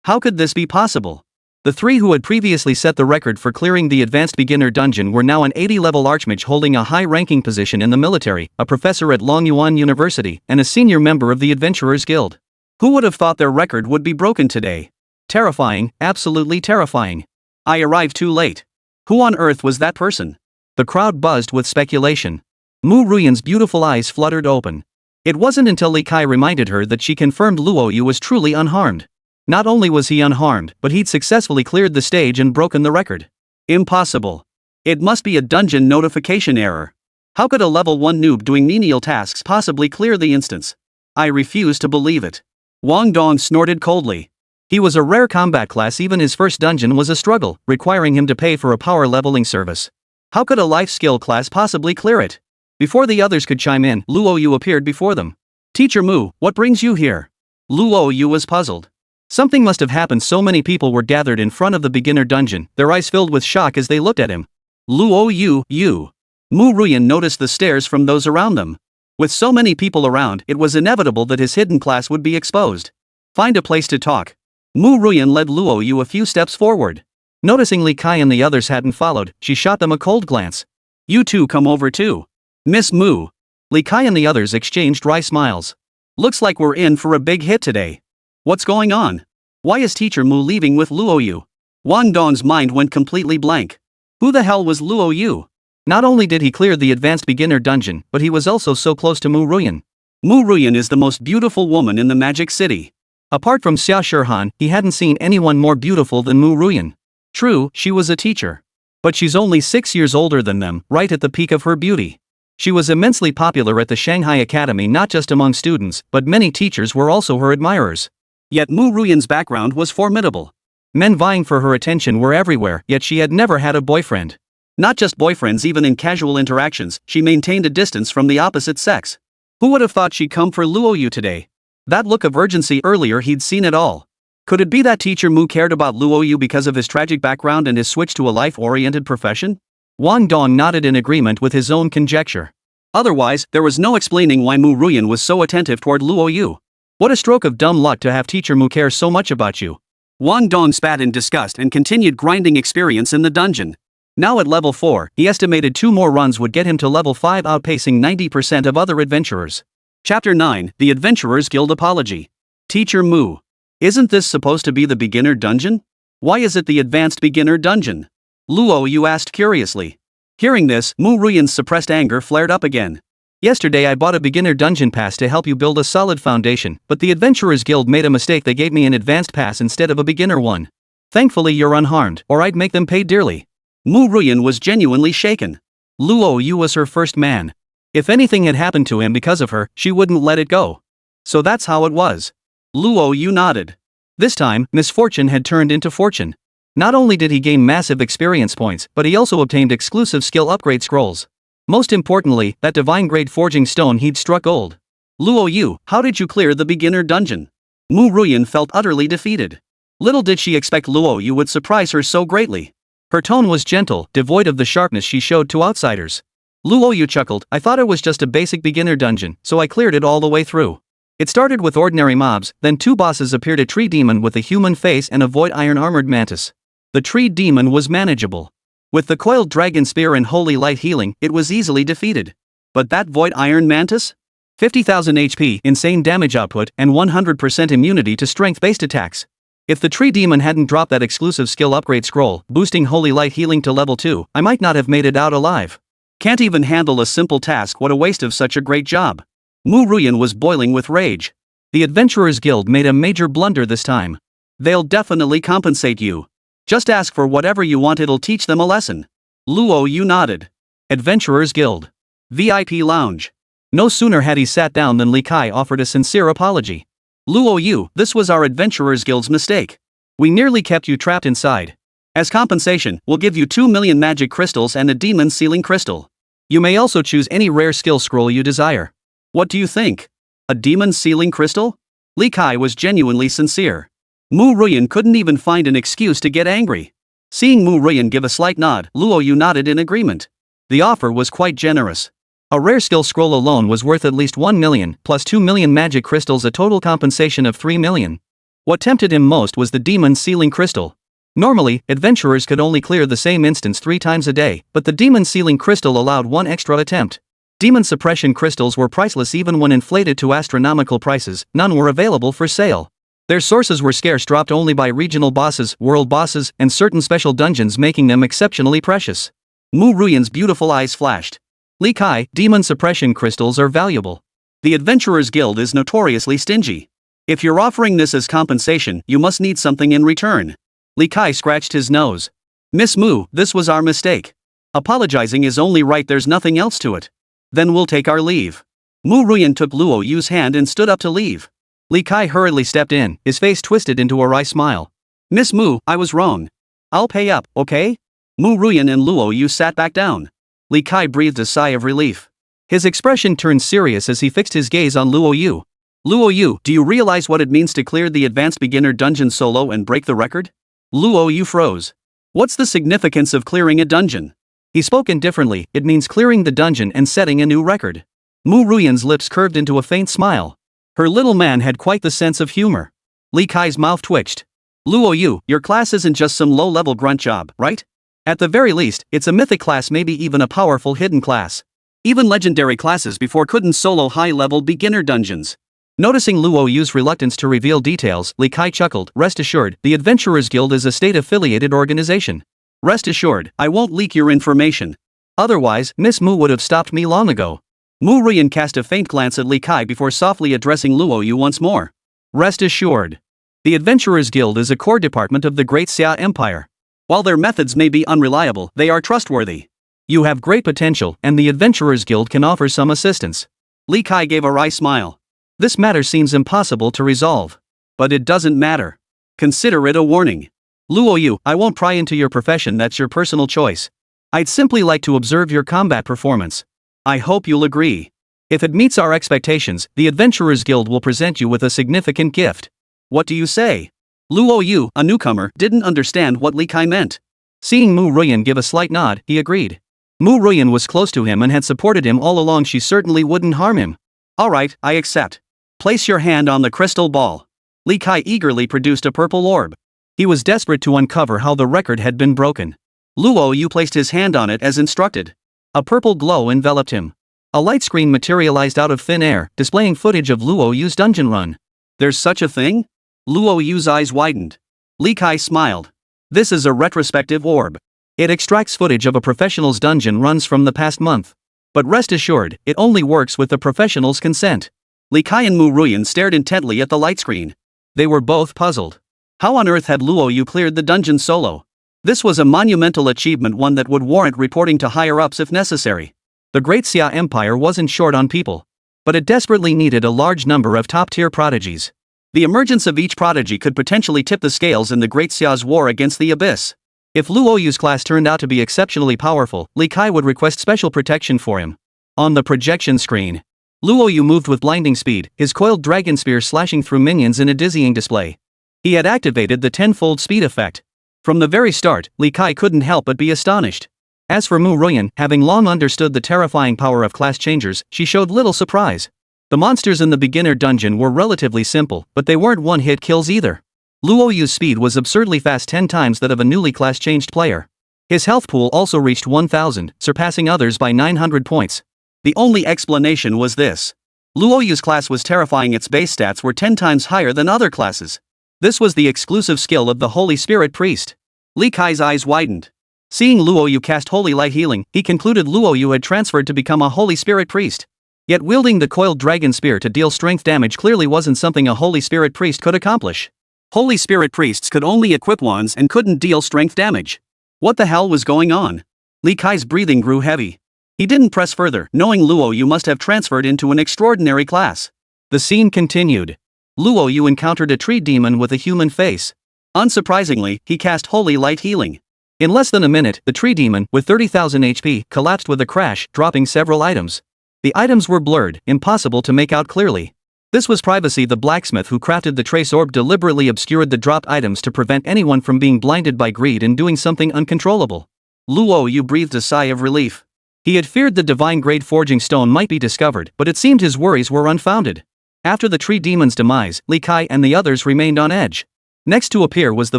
How could this be possible? The three who had previously set the record for clearing the advanced beginner dungeon were now an 80-level archmage holding a high-ranking position in the military, a professor at Longyuan University, and a senior member of the Adventurers Guild. Who would have thought their record would be broken today? Terrifying, absolutely terrifying. I arrived too late. Who on earth was that person? The crowd buzzed with speculation. Mu Ruyan's beautiful eyes fluttered open. It wasn't until Li Kai reminded her that she confirmed Luo Yu was truly unharmed. Not only was he unharmed, but he'd successfully cleared the stage and broken the record. Impossible. It must be a dungeon notification error. How could a level 1 noob doing menial tasks possibly clear the instance? I refuse to believe it. Wang Dong snorted coldly. He was a rare combat class, even his first dungeon was a struggle, requiring him to pay for a power leveling service. How could a life skill class possibly clear it? Before the others could chime in, Luo Yu appeared before them. Teacher Mu, what brings you here? Luo Yu was puzzled. Something must have happened. So many people were gathered in front of the beginner dungeon, their eyes filled with shock as they looked at him. Luo Yu. Mu Ruyan noticed the stares from those around them. With so many people around, it was inevitable that his hidden class would be exposed. Find a place to talk. Mu Ruyan led Luo Yu a few steps forward. Noticing Li Kai and the others hadn't followed, she shot them a cold glance. You two come over too. Miss Mu. Li Kai and the others exchanged wry smiles. Looks like we're in for a big hit today. What's going on? Why is Teacher Mu leaving with Luo Yu? Wang Dong's mind went completely blank. Who the hell was Luo Yu? Not only did he clear the advanced beginner dungeon, but he was also so close to Mu Ruyan. Mu Ruyan is the most beautiful woman in the Magic City. Apart from Xia Shirhan, he hadn't seen anyone more beautiful than Mu Ruyan. True, she was a teacher. But she's only 6 years older than them, right at the peak of her beauty. She was immensely popular at the Shanghai Academy, not just among students, but many teachers were also her admirers. Yet Mu Ruyan's background was formidable. Men vying for her attention were everywhere, yet she had never had a boyfriend. Not just boyfriends, even in casual interactions, she maintained a distance from the opposite sex. Who would have thought she'd come for Luo Yu today? That look of urgency earlier, he'd seen it all. Could it be that Teacher Mu cared about Luo Yu because of his tragic background and his switch to a life-oriented profession? Wang Dong nodded in agreement with his own conjecture. Otherwise, there was no explaining why Mu Ruyan was so attentive toward Luo Yu. What a stroke of dumb luck to have Teacher Mu care so much about you. Wang Dong spat in disgust and continued grinding experience in the dungeon. Now at level 4, he estimated 2 more runs would get him to level 5, outpacing 90% of other adventurers. Chapter 9, The Adventurers Guild Apology. Teacher Mu. Isn't this supposed to be the beginner dungeon? Why is it the advanced beginner dungeon? Luo Yu asked curiously. Hearing this, Mu Ruyan's suppressed anger flared up again. Yesterday I bought a beginner dungeon pass to help you build a solid foundation, but the Adventurers Guild made a mistake. They gave me an advanced pass instead of a beginner one. Thankfully you're unharmed, or I'd make them pay dearly. Mu Ruyan was genuinely shaken. Luo Yu was her first man. If anything had happened to him because of her, she wouldn't let it go. So that's how it was. Luo Yu nodded. This time, misfortune had turned into fortune. Not only did he gain massive experience points, but he also obtained exclusive skill upgrade scrolls. Most importantly, that divine-grade forging stone he'd struck gold. Luo Yu, how did you clear the beginner dungeon? Mu Ruyan felt utterly defeated. Little did she expect Luo Yu would surprise her so greatly. Her tone was gentle, devoid of the sharpness she showed to outsiders. Luo Yu chuckled. I thought it was just a basic beginner dungeon, so I cleared it all the way through. It started with ordinary mobs, then 2 bosses appeared, a tree demon with a human face and a void iron armored mantis. The tree demon was manageable. With the coiled dragon spear and holy light healing, it was easily defeated. But that void iron mantis? 50,000 HP, insane damage output, and 100% immunity to strength-based attacks. If the tree demon hadn't dropped that exclusive skill upgrade scroll, boosting holy light healing to level 2, I might not have made it out alive. Can't even handle a simple task. What a waste of such a great job. Mu Ruyan was boiling with rage. The Adventurers Guild made a major blunder this time. They'll definitely compensate you. Just ask for whatever you want, it'll teach them a lesson. Luo Yu nodded. Adventurers Guild. VIP Lounge. No sooner had he sat down than Li Kai offered a sincere apology. Luo Yu, this was our Adventurers Guild's mistake. We nearly kept you trapped inside. As compensation, we'll give you 2 million magic crystals and a demon sealing crystal. You may also choose any rare skill scroll you desire. What do you think? A demon sealing crystal? Li Kai was genuinely sincere. Mu Ruyan couldn't even find an excuse to get angry. Seeing Mu Ruyan give a slight nod, Luo Yu nodded in agreement. The offer was quite generous. A rare skill scroll alone was worth at least 1 million, plus 2 million magic crystals, a total compensation of 3 million. What tempted him most was the demon sealing crystal. Normally, adventurers could only clear the same instance 3 times a day, but the demon sealing crystal allowed one extra attempt. Demon suppression crystals were priceless even when inflated to astronomical prices. None were available for sale. Their sources were scarce, dropped only by regional bosses, world bosses, and certain special dungeons, making them exceptionally precious. Mu Ruyan's beautiful eyes flashed. Li Kai, demon suppression crystals are valuable. The Adventurers Guild is notoriously stingy. If you're offering this as compensation, you must need something in return. Li Kai scratched his nose. Miss Mu, this was our mistake. Apologizing is only right, there's nothing else to it. Then we'll take our leave. Mu Ruyan took Luo Yu's hand and stood up to leave. Li Kai hurriedly stepped in, his face twisted into a wry smile. Miss Mu, I was wrong. I'll pay up, okay? Mu Ruyan and Luo Yu sat back down. Li Kai breathed a sigh of relief. His expression turned serious as he fixed his gaze on Luo Yu. Luo Yu, do you realize what it means to clear the advanced beginner dungeon solo and break the record? Luo Yu froze. What's the significance of clearing a dungeon? He spoke indifferently. It means clearing the dungeon and setting a new record. Mu Ruyan's lips curved into a faint smile. Her little man had quite the sense of humor. Li Kai's mouth twitched. Luo Yu, your class isn't just some low-level grunt job, right? At the very least, it's a mythic class, maybe even a powerful hidden class. Even legendary classes before couldn't solo high-level beginner dungeons. Noticing Luo Yu's reluctance to reveal details, Li Kai chuckled. Rest assured, the Adventurers Guild is a state-affiliated organization. Rest assured, I won't leak your information. Otherwise, Miss Mu would have stopped me long ago. Mu Ruyan cast a faint glance at Li Kai before softly addressing Luo Yu once more. Rest assured. The Adventurers Guild is a core department of the Great Xia Empire. While their methods may be unreliable, they are trustworthy. You have great potential, and the Adventurers Guild can offer some assistance. Li Kai gave a wry smile. This matter seems impossible to resolve. But it doesn't matter. Consider it a warning. Luo Yu, I won't pry into your profession, that's your personal choice. I'd simply like to observe your combat performance. I hope you'll agree. If it meets our expectations, the Adventurers Guild will present you with a significant gift. What do you say? Luo Yu, a newcomer, didn't understand what Li Kai meant. Seeing Mu Ruyan give a slight nod, he agreed. Mu Ruyan was close to him and had supported him all along. She certainly wouldn't harm him. Alright, I accept. Place your hand on the crystal ball. Li Kai eagerly produced a purple orb. He was desperate to uncover how the record had been broken. Luo Yu placed his hand on it as instructed. A purple glow enveloped him. A light screen materialized out of thin air, displaying footage of Luo Yu's dungeon run. There's such a thing? Luo Yu's eyes widened. Li Kai smiled. This is a retrospective orb. It extracts footage of a professional's dungeon runs from the past month. But rest assured, it only works with the professional's consent. Li Kai and Mu Ruyan stared intently at the light screen. They were both puzzled. How on earth had Luo Yu cleared the dungeon solo? This was a monumental achievement, one that would warrant reporting to higher-ups if necessary. The Great Xia Empire wasn't short on people. But it desperately needed a large number of top-tier prodigies. The emergence of each prodigy could potentially tip the scales in the Great Xia's war against the Abyss. If Luo Yu's class turned out to be exceptionally powerful, Li Kai would request special protection for him. On the projection screen, Luo Yu moved with blinding speed, his coiled dragon spear slashing through minions in a dizzying display. He had activated the tenfold speed effect. From the very start, Li Kai couldn't help but be astonished. As for Mu Ruyan, having long understood the terrifying power of class changers, she showed little surprise. The monsters in the beginner dungeon were relatively simple, but they weren't one-hit kills either. Luo Yu's speed was absurdly fast, 10 times that of a newly class-changed player. His health pool also reached 1,000, surpassing others by 900 points. The only explanation was this. Luo Yu's class was terrifying, its base stats were 10 times higher than other classes. This was the exclusive skill of the Holy Spirit Priest. Li Kai's eyes widened. Seeing Luo Yu cast Holy Light Healing, he concluded Luo Yu had transferred to become a Holy Spirit Priest. Yet wielding the coiled dragon spear to deal strength damage clearly wasn't something a Holy Spirit Priest could accomplish. Holy Spirit Priests could only equip wands and couldn't deal strength damage. What the hell was going on? Li Kai's breathing grew heavy. He didn't press further, knowing Luo Yu must have transferred into an extraordinary class. The scene continued. Luo Yu encountered a tree demon with a human face. Unsurprisingly, he cast Holy Light Healing. In less than a minute, the tree demon, with 30,000 HP, collapsed with a crash, dropping several items. The items were blurred, impossible to make out clearly. This was Privacy the blacksmith who crafted the trace orb deliberately obscured the dropped items to prevent anyone from being blinded by greed and doing something uncontrollable. Luo Yu breathed a sigh of relief. He had feared the divine-grade forging stone might be discovered, but it seemed his worries were unfounded. After the tree demon's demise, Li Kai and the others remained on edge. Next to appear was the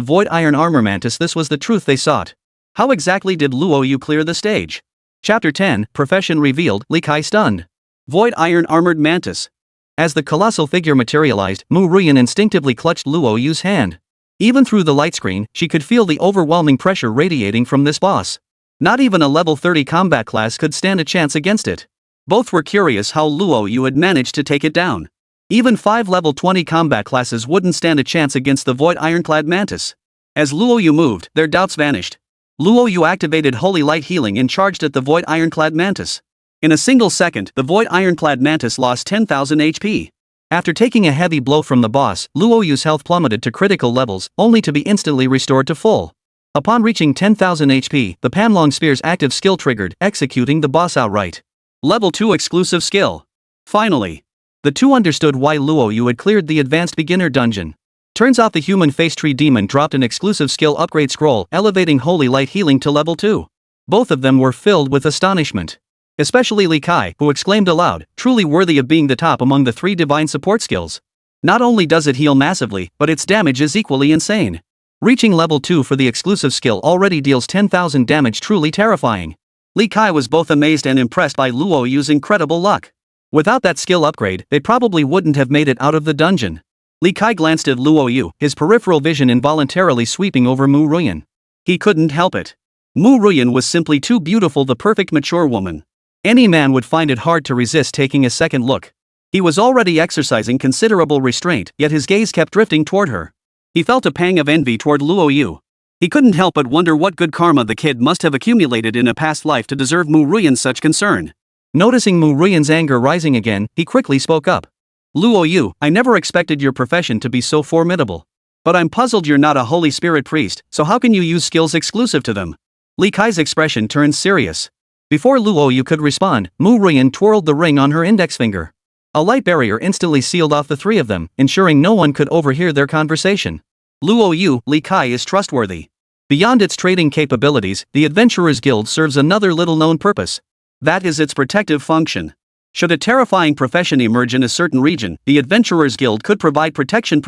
void iron armor mantis. This was the truth they sought. How exactly did Luo Yu clear the stage? Chapter 10, Profession Revealed, Li Kai stunned. Void iron armored mantis. As the colossal figure materialized, Mu Ruyan instinctively clutched Luo Yu's hand. Even through the light screen, she could feel the overwhelming pressure radiating from this boss. Not even a level 30 combat class could stand a chance against it. Both were curious how Luo Yu had managed to take it down. Even 5 level 20 combat classes wouldn't stand a chance against the void ironclad mantis. As Luo Yu moved, their doubts vanished. Luo Yu activated Holy Light Healing and charged at the void ironclad mantis. In a single second, the void ironclad mantis lost 10,000 HP. After taking a heavy blow from the boss, Luo Yu's health plummeted to critical levels, only to be instantly restored to full. Upon reaching 10,000 HP, the Panlong Spear's active skill triggered, executing the boss outright. Level 2 exclusive skill. Finally, the two understood why Luo Yu had cleared the advanced beginner dungeon. Turns out the human face tree demon dropped an exclusive skill upgrade scroll, elevating Holy Light Healing to level 2. Both of them were filled with astonishment. Especially Li Kai, who exclaimed aloud, truly worthy of being the top among the 3 divine support skills. Not only does it heal massively, but its damage is equally insane. Reaching level 2 for the exclusive skill already deals 10,000 damage, truly terrifying. Li Kai was both amazed and impressed by Luo Yu's incredible luck. Without that skill upgrade, they probably wouldn't have made it out of the dungeon. Li Kai glanced at Luo Yu, his peripheral vision involuntarily sweeping over Mu Ruyan. He couldn't help it. Mu Ruyan was simply too beautiful, the perfect mature woman. Any man would find it hard to resist taking a second look. He was already exercising considerable restraint, yet his gaze kept drifting toward her. He felt a pang of envy toward Luo Yu. He couldn't help but wonder what good karma the kid must have accumulated in a past life to deserve Mu Ruyan's such concern. Noticing Mu Ruyan's anger rising again, he quickly spoke up. Luo Yu, I never expected your profession to be so formidable. But I'm puzzled you're not a Holy Spirit priest, so how can you use skills exclusive to them? Li Kai's expression turned serious. Before Luo Yu could respond, Mu Ruyan twirled the ring on her index finger. A light barrier instantly sealed off the 3 of them, ensuring no one could overhear their conversation. Luo Yu, Li Kai is trustworthy. Beyond its trading capabilities, the Adventurers Guild serves another little-known purpose. That is its protective function. Should a terrifying profession emerge in a certain region, the Adventurers Guild could provide protection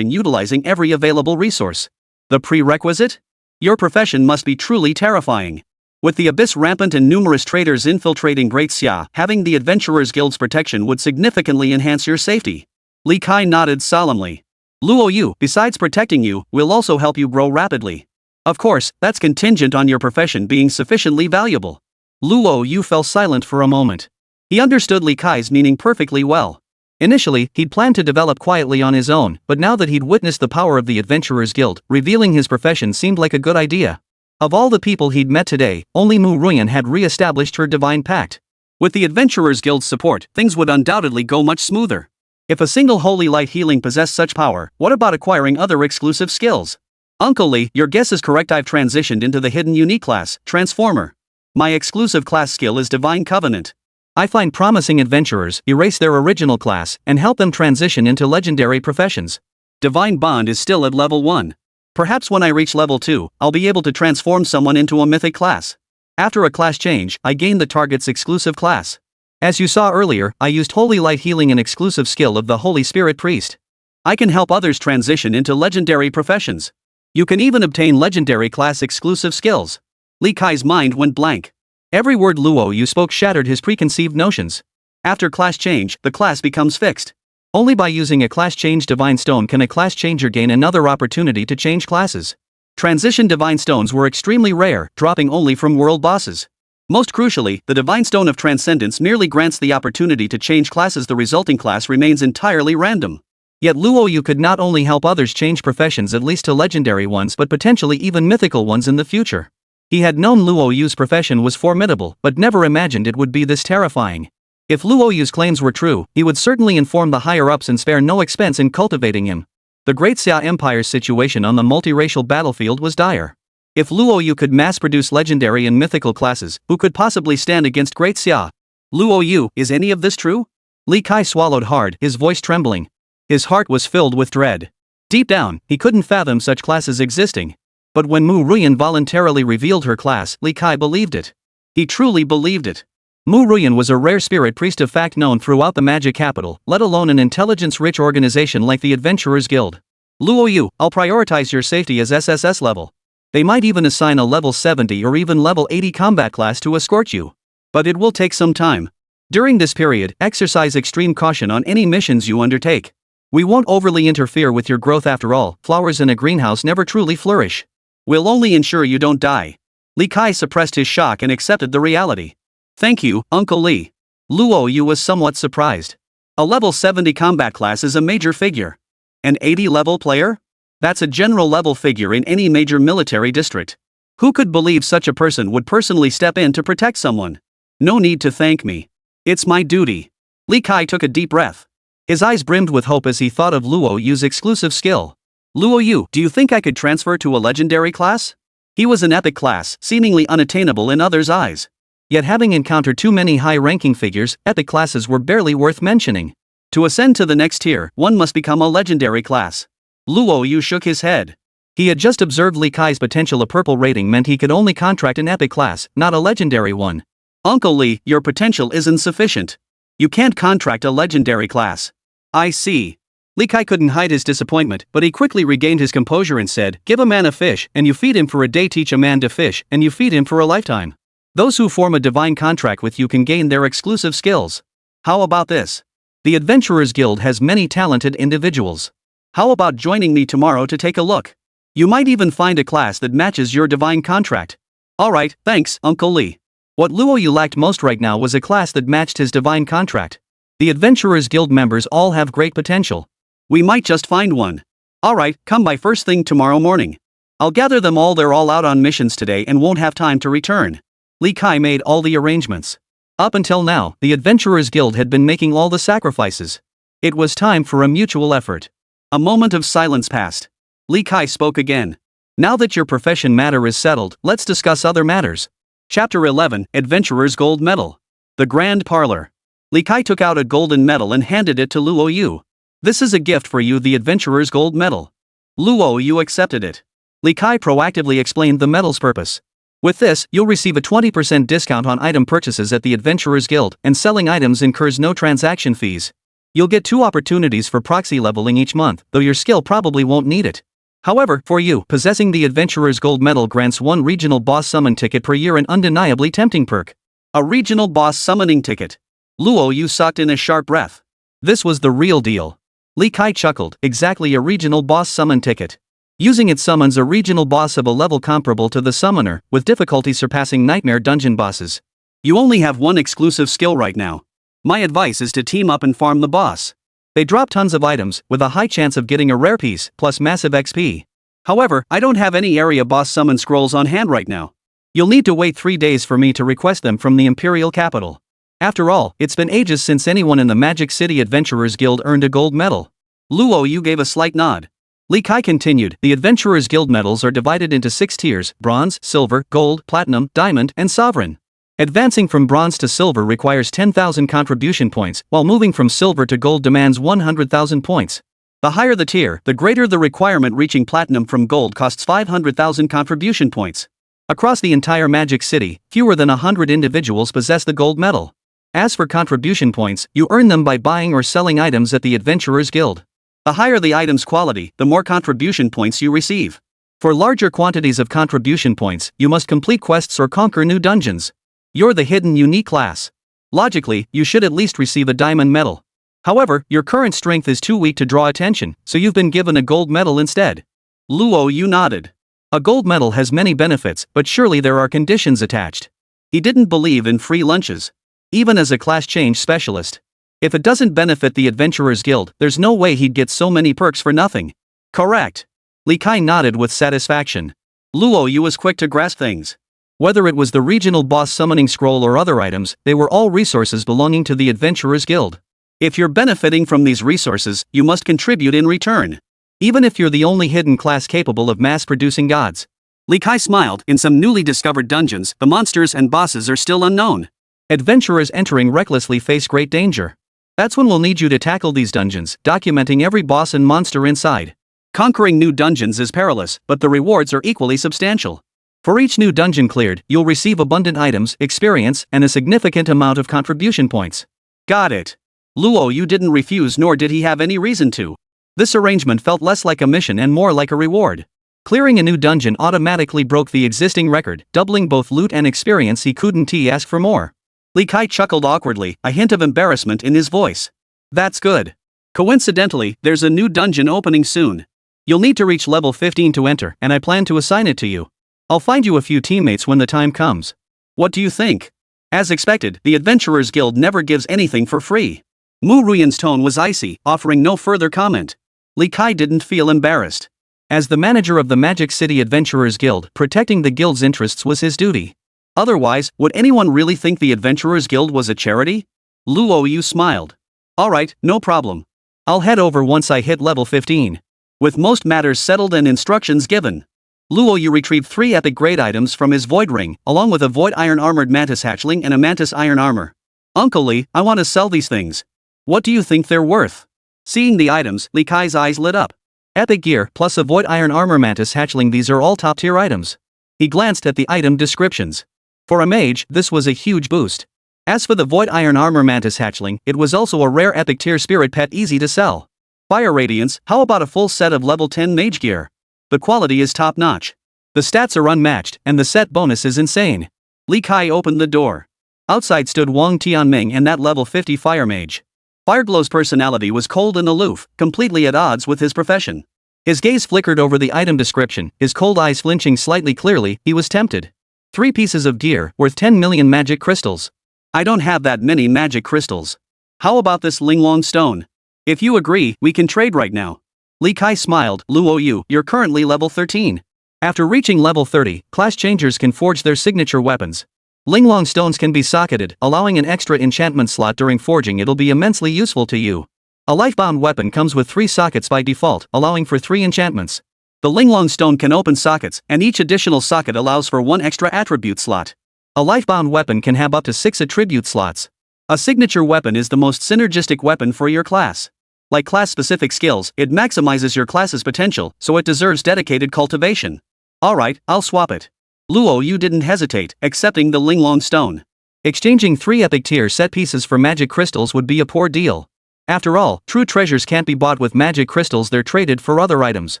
utilizing every available resource. The prerequisite? Your profession must be truly terrifying. With the abyss rampant and numerous traders infiltrating Great Xia, having the Adventurers Guild's protection would significantly enhance your safety. Li Kai nodded solemnly. Luo Yu, besides protecting you, will also help you grow rapidly. Of course, that's contingent on your profession being sufficiently valuable. Luo Yu fell silent for a moment. He understood Li Kai's meaning perfectly well. Initially, he'd planned to develop quietly on his own, but now that he'd witnessed the power of the Adventurers Guild, revealing his profession seemed like a good idea. Of all the people he'd met today, only Mu Ruyan had re-established her divine pact. With the Adventurers Guild's support, things would undoubtedly go much smoother. If a single Holy Light Healing possessed such power, what about acquiring other exclusive skills? Uncle Li, your guess is correct. I've transitioned into the hidden unique class, Transformer. My exclusive class skill is Divine Covenant. I find promising adventurers, erase their original class, and help them transition into legendary professions. Divine Bond is still at level 1. Perhaps when I reach level 2, I'll be able to transform someone into a mythic class. After a class change, I gain the target's exclusive class. As you saw earlier, I used Holy Light Healing, an exclusive skill of the Holy Spirit Priest. I can help others transition into legendary professions. You can even obtain legendary class exclusive skills. Li Kai's mind went blank. Every word Luo Yu spoke shattered his preconceived notions. After class change, the class becomes fixed. Only by using a class change divine stone can a class changer gain another opportunity to change classes. Transition divine stones were extremely rare, dropping only from world bosses. Most crucially, the divine stone of transcendence merely grants the opportunity to change classes. The resulting class remains entirely random. Yet Luo Yu could not only help others change professions at least to legendary ones but potentially even mythical ones in the future. He had known Luo Yu's profession was formidable, but never imagined it would be this terrifying. If Luo Yu's claims were true, he would certainly inform the higher-ups and spare no expense in cultivating him. The Great Xia Empire's situation on the multiracial battlefield was dire. If Luo Yu could mass-produce legendary and mythical classes, who could possibly stand against Great Xia? Luo Yu, is any of this true? Li Kai swallowed hard, his voice trembling. His heart was filled with dread. Deep down, he couldn't fathom such classes existing. But when Mu Ruyan voluntarily revealed her class, Li Kai believed it. He truly believed it. Mu Ruyan was a rare spirit priest of fact known throughout the magic capital, let alone an intelligence-rich organization like the Adventurers Guild. Luo Yu, I'll prioritize your safety as SSS-level. They might even assign a level 70 or even level 80 combat class to escort you. But it will take some time. During this period, exercise extreme caution on any missions you undertake. We won't overly interfere with your growth after all, flowers in a greenhouse never truly flourish. We'll only ensure you don't die. Li Kai suppressed his shock and accepted the reality. Thank you, Uncle Li. Luo Yu was somewhat surprised. A level 70 combat class is a major figure. An 80 level player? That's a general level figure in any major military district. Who could believe such a person would personally step in to protect someone? No need to thank me. It's my duty. Li Kai took a deep breath. His eyes brimmed with hope as he thought of Luo Yu's exclusive skill. Luo Yu, do you think I could transfer to a legendary class? He was an epic class, seemingly unattainable in others' eyes. Yet having encountered too many high-ranking figures, epic classes were barely worth mentioning. To ascend to the next tier, one must become a legendary class. Luo Yu shook his head. He had just observed Li Kai's potential. A purple rating meant he could only contract an epic class, not a legendary one. Uncle Li, your potential isn't sufficient. You can't contract a legendary class. I see. Li Kai couldn't hide his disappointment, but he quickly regained his composure and said, give a man a fish, and you feed him for a day. Teach a man to fish, and you feed him for a lifetime. Those who form a divine contract with you can gain their exclusive skills. How about this? The Adventurers Guild has many talented individuals. How about joining me tomorrow to take a look? You might even find a class that matches your divine contract. Alright, thanks, Uncle Li. What Luo Yu lacked most right now was a class that matched his divine contract. The Adventurers Guild members all have great potential. We might just find one. Alright, come by first thing tomorrow morning. I'll gather them all. They're all out on missions today and won't have time to return. Li Kai made all the arrangements. Up until now, the Adventurers Guild had been making all the sacrifices. It was time for a mutual effort. A moment of silence passed. Li Kai spoke again. Now that your profession matter is settled, let's discuss other matters. Chapter 11, Adventurer's Gold Medal. The Grand Parlor. Li Kai took out a golden medal and handed it to Luo Yu. This is a gift for you, the Adventurer's Gold Medal. Luo Yu accepted it. Li Kai proactively explained the medal's purpose. With this, you'll receive a 20% discount on item purchases at the Adventurers Guild, and selling items incurs no transaction fees. You'll get 2 opportunities for proxy leveling each month, though your skill probably won't need it. However, for you, possessing the Adventurer's Gold Medal grants 1 regional boss summon ticket per year, an undeniably tempting perk. A regional boss summoning ticket. Luo Yu sucked in a sharp breath. This was the real deal. Li Kai chuckled, exactly, a regional boss summon ticket. Using it summons a regional boss of a level comparable to the summoner, with difficulty surpassing nightmare dungeon bosses. You only have one exclusive skill right now. My advice is to team up and farm the boss. They drop tons of items, with a high chance of getting a rare piece, plus massive XP. However, I don't have any area boss summon scrolls on hand right now. You'll need to wait 3 days for me to request them from the Imperial Capital. After all, it's been ages since anyone in the Magic City Adventurers Guild earned a gold medal. Luo Yu gave a slight nod. Li Kai continued, the Adventurers Guild medals are divided into 6 tiers: bronze, silver, gold, platinum, diamond, and sovereign. Advancing from bronze to silver requires 10,000 contribution points, while moving from silver to gold demands 100,000 points. The higher the tier, the greater the requirement. Reaching platinum from gold costs 500,000 contribution points. Across the entire Magic City, fewer than 100 individuals possess the gold medal. As for contribution points, you earn them by buying or selling items at the Adventurers Guild. The higher the item's quality, the more contribution points you receive. For larger quantities of contribution points, you must complete quests or conquer new dungeons. You're the hidden unique class. Logically, you should at least receive a diamond medal. However, your current strength is too weak to draw attention, so you've been given a gold medal instead. Luo Yu nodded. A gold medal has many benefits, but surely there are conditions attached. He didn't believe in free lunches. Even as a class change specialist. If it doesn't benefit the Adventurers Guild, there's no way he'd get so many perks for nothing. Correct. Li Kai nodded with satisfaction. Luo Yu was quick to grasp things. Whether it was the regional boss summoning scroll or other items, they were all resources belonging to the Adventurers Guild. If you're benefiting from these resources, you must contribute in return. Even if you're the only hidden class capable of mass-producing gods. Li Kai smiled, in some newly discovered dungeons, the monsters and bosses are still unknown. Adventurers entering recklessly face great danger. That's when we'll need you to tackle these dungeons, documenting every boss and monster inside. Conquering new dungeons is perilous, but the rewards are equally substantial. For each new dungeon cleared, you'll receive abundant items, experience, and a significant amount of contribution points. Got it. Luo Yu didn't refuse, nor did he have any reason to. This arrangement felt less like a mission and more like a reward. Clearing a new dungeon automatically broke the existing record, doubling both loot and experience. He couldn't ask for more. Li Kai chuckled awkwardly, a hint of embarrassment in his voice. That's good. Coincidentally, there's a new dungeon opening soon. You'll need to reach level 15 to enter, and I plan to assign it to you. I'll find you a few teammates when the time comes. What do you think? As expected, the Adventurers Guild never gives anything for free. Mu Ruyan's tone was icy, offering no further comment. Li Kai didn't feel embarrassed. As the manager of the Magic City Adventurers Guild, protecting the guild's interests was his duty. Otherwise, would anyone really think the Adventurers Guild was a charity? Luo Yu smiled. Alright, no problem. I'll head over once I hit level 15. With most matters settled and instructions given, Luo Yu retrieved 3 epic grade items from his void ring, along with a void iron armored mantis hatchling and a mantis iron armor. Uncle Li, I want to sell these things. What do you think they're worth? Seeing the items, Li Kai's eyes lit up. Epic gear plus a void iron armor mantis hatchling, these are all top tier items. He glanced at the item descriptions. For a mage, this was a huge boost. As for the void iron armor mantis hatchling, it was also a rare epic tier spirit pet, easy to sell. Fire Radiance, how about a full set of level 10 mage gear? The quality is top notch. The stats are unmatched, and the set bonus is insane. Li Kai opened the door. Outside stood Wang Tianming and that level 50 fire mage. Fireglow's personality was cold and aloof, completely at odds with his profession. His gaze flickered over the item description, his cold eyes flinching slightly. Clearly, he was tempted. 3 pieces of gear, worth 10 million magic crystals. I don't have that many magic crystals. How about this Linglong stone? If you agree, we can trade right now. Li Kai smiled. Luo Yu, you're currently level 13. After reaching level 30, class changers can forge their signature weapons. Linglong stones can be socketed, allowing an extra enchantment slot during forging. It'll be immensely useful to you. A lifebound weapon comes with 3 sockets by default, allowing for 3 enchantments. The Linglong stone can open sockets, and each additional socket allows for 1 extra attribute slot. A lifebound weapon can have up to 6 attribute slots. A signature weapon is the most synergistic weapon for your class. Like class-specific skills, it maximizes your class's potential, so it deserves dedicated cultivation. Alright, I'll swap it. Luo Yu didn't hesitate, accepting the Linglong stone. Exchanging 3 epic tier set pieces for magic crystals would be a poor deal. After all, true treasures can't be bought with magic crystals, they're traded for other items.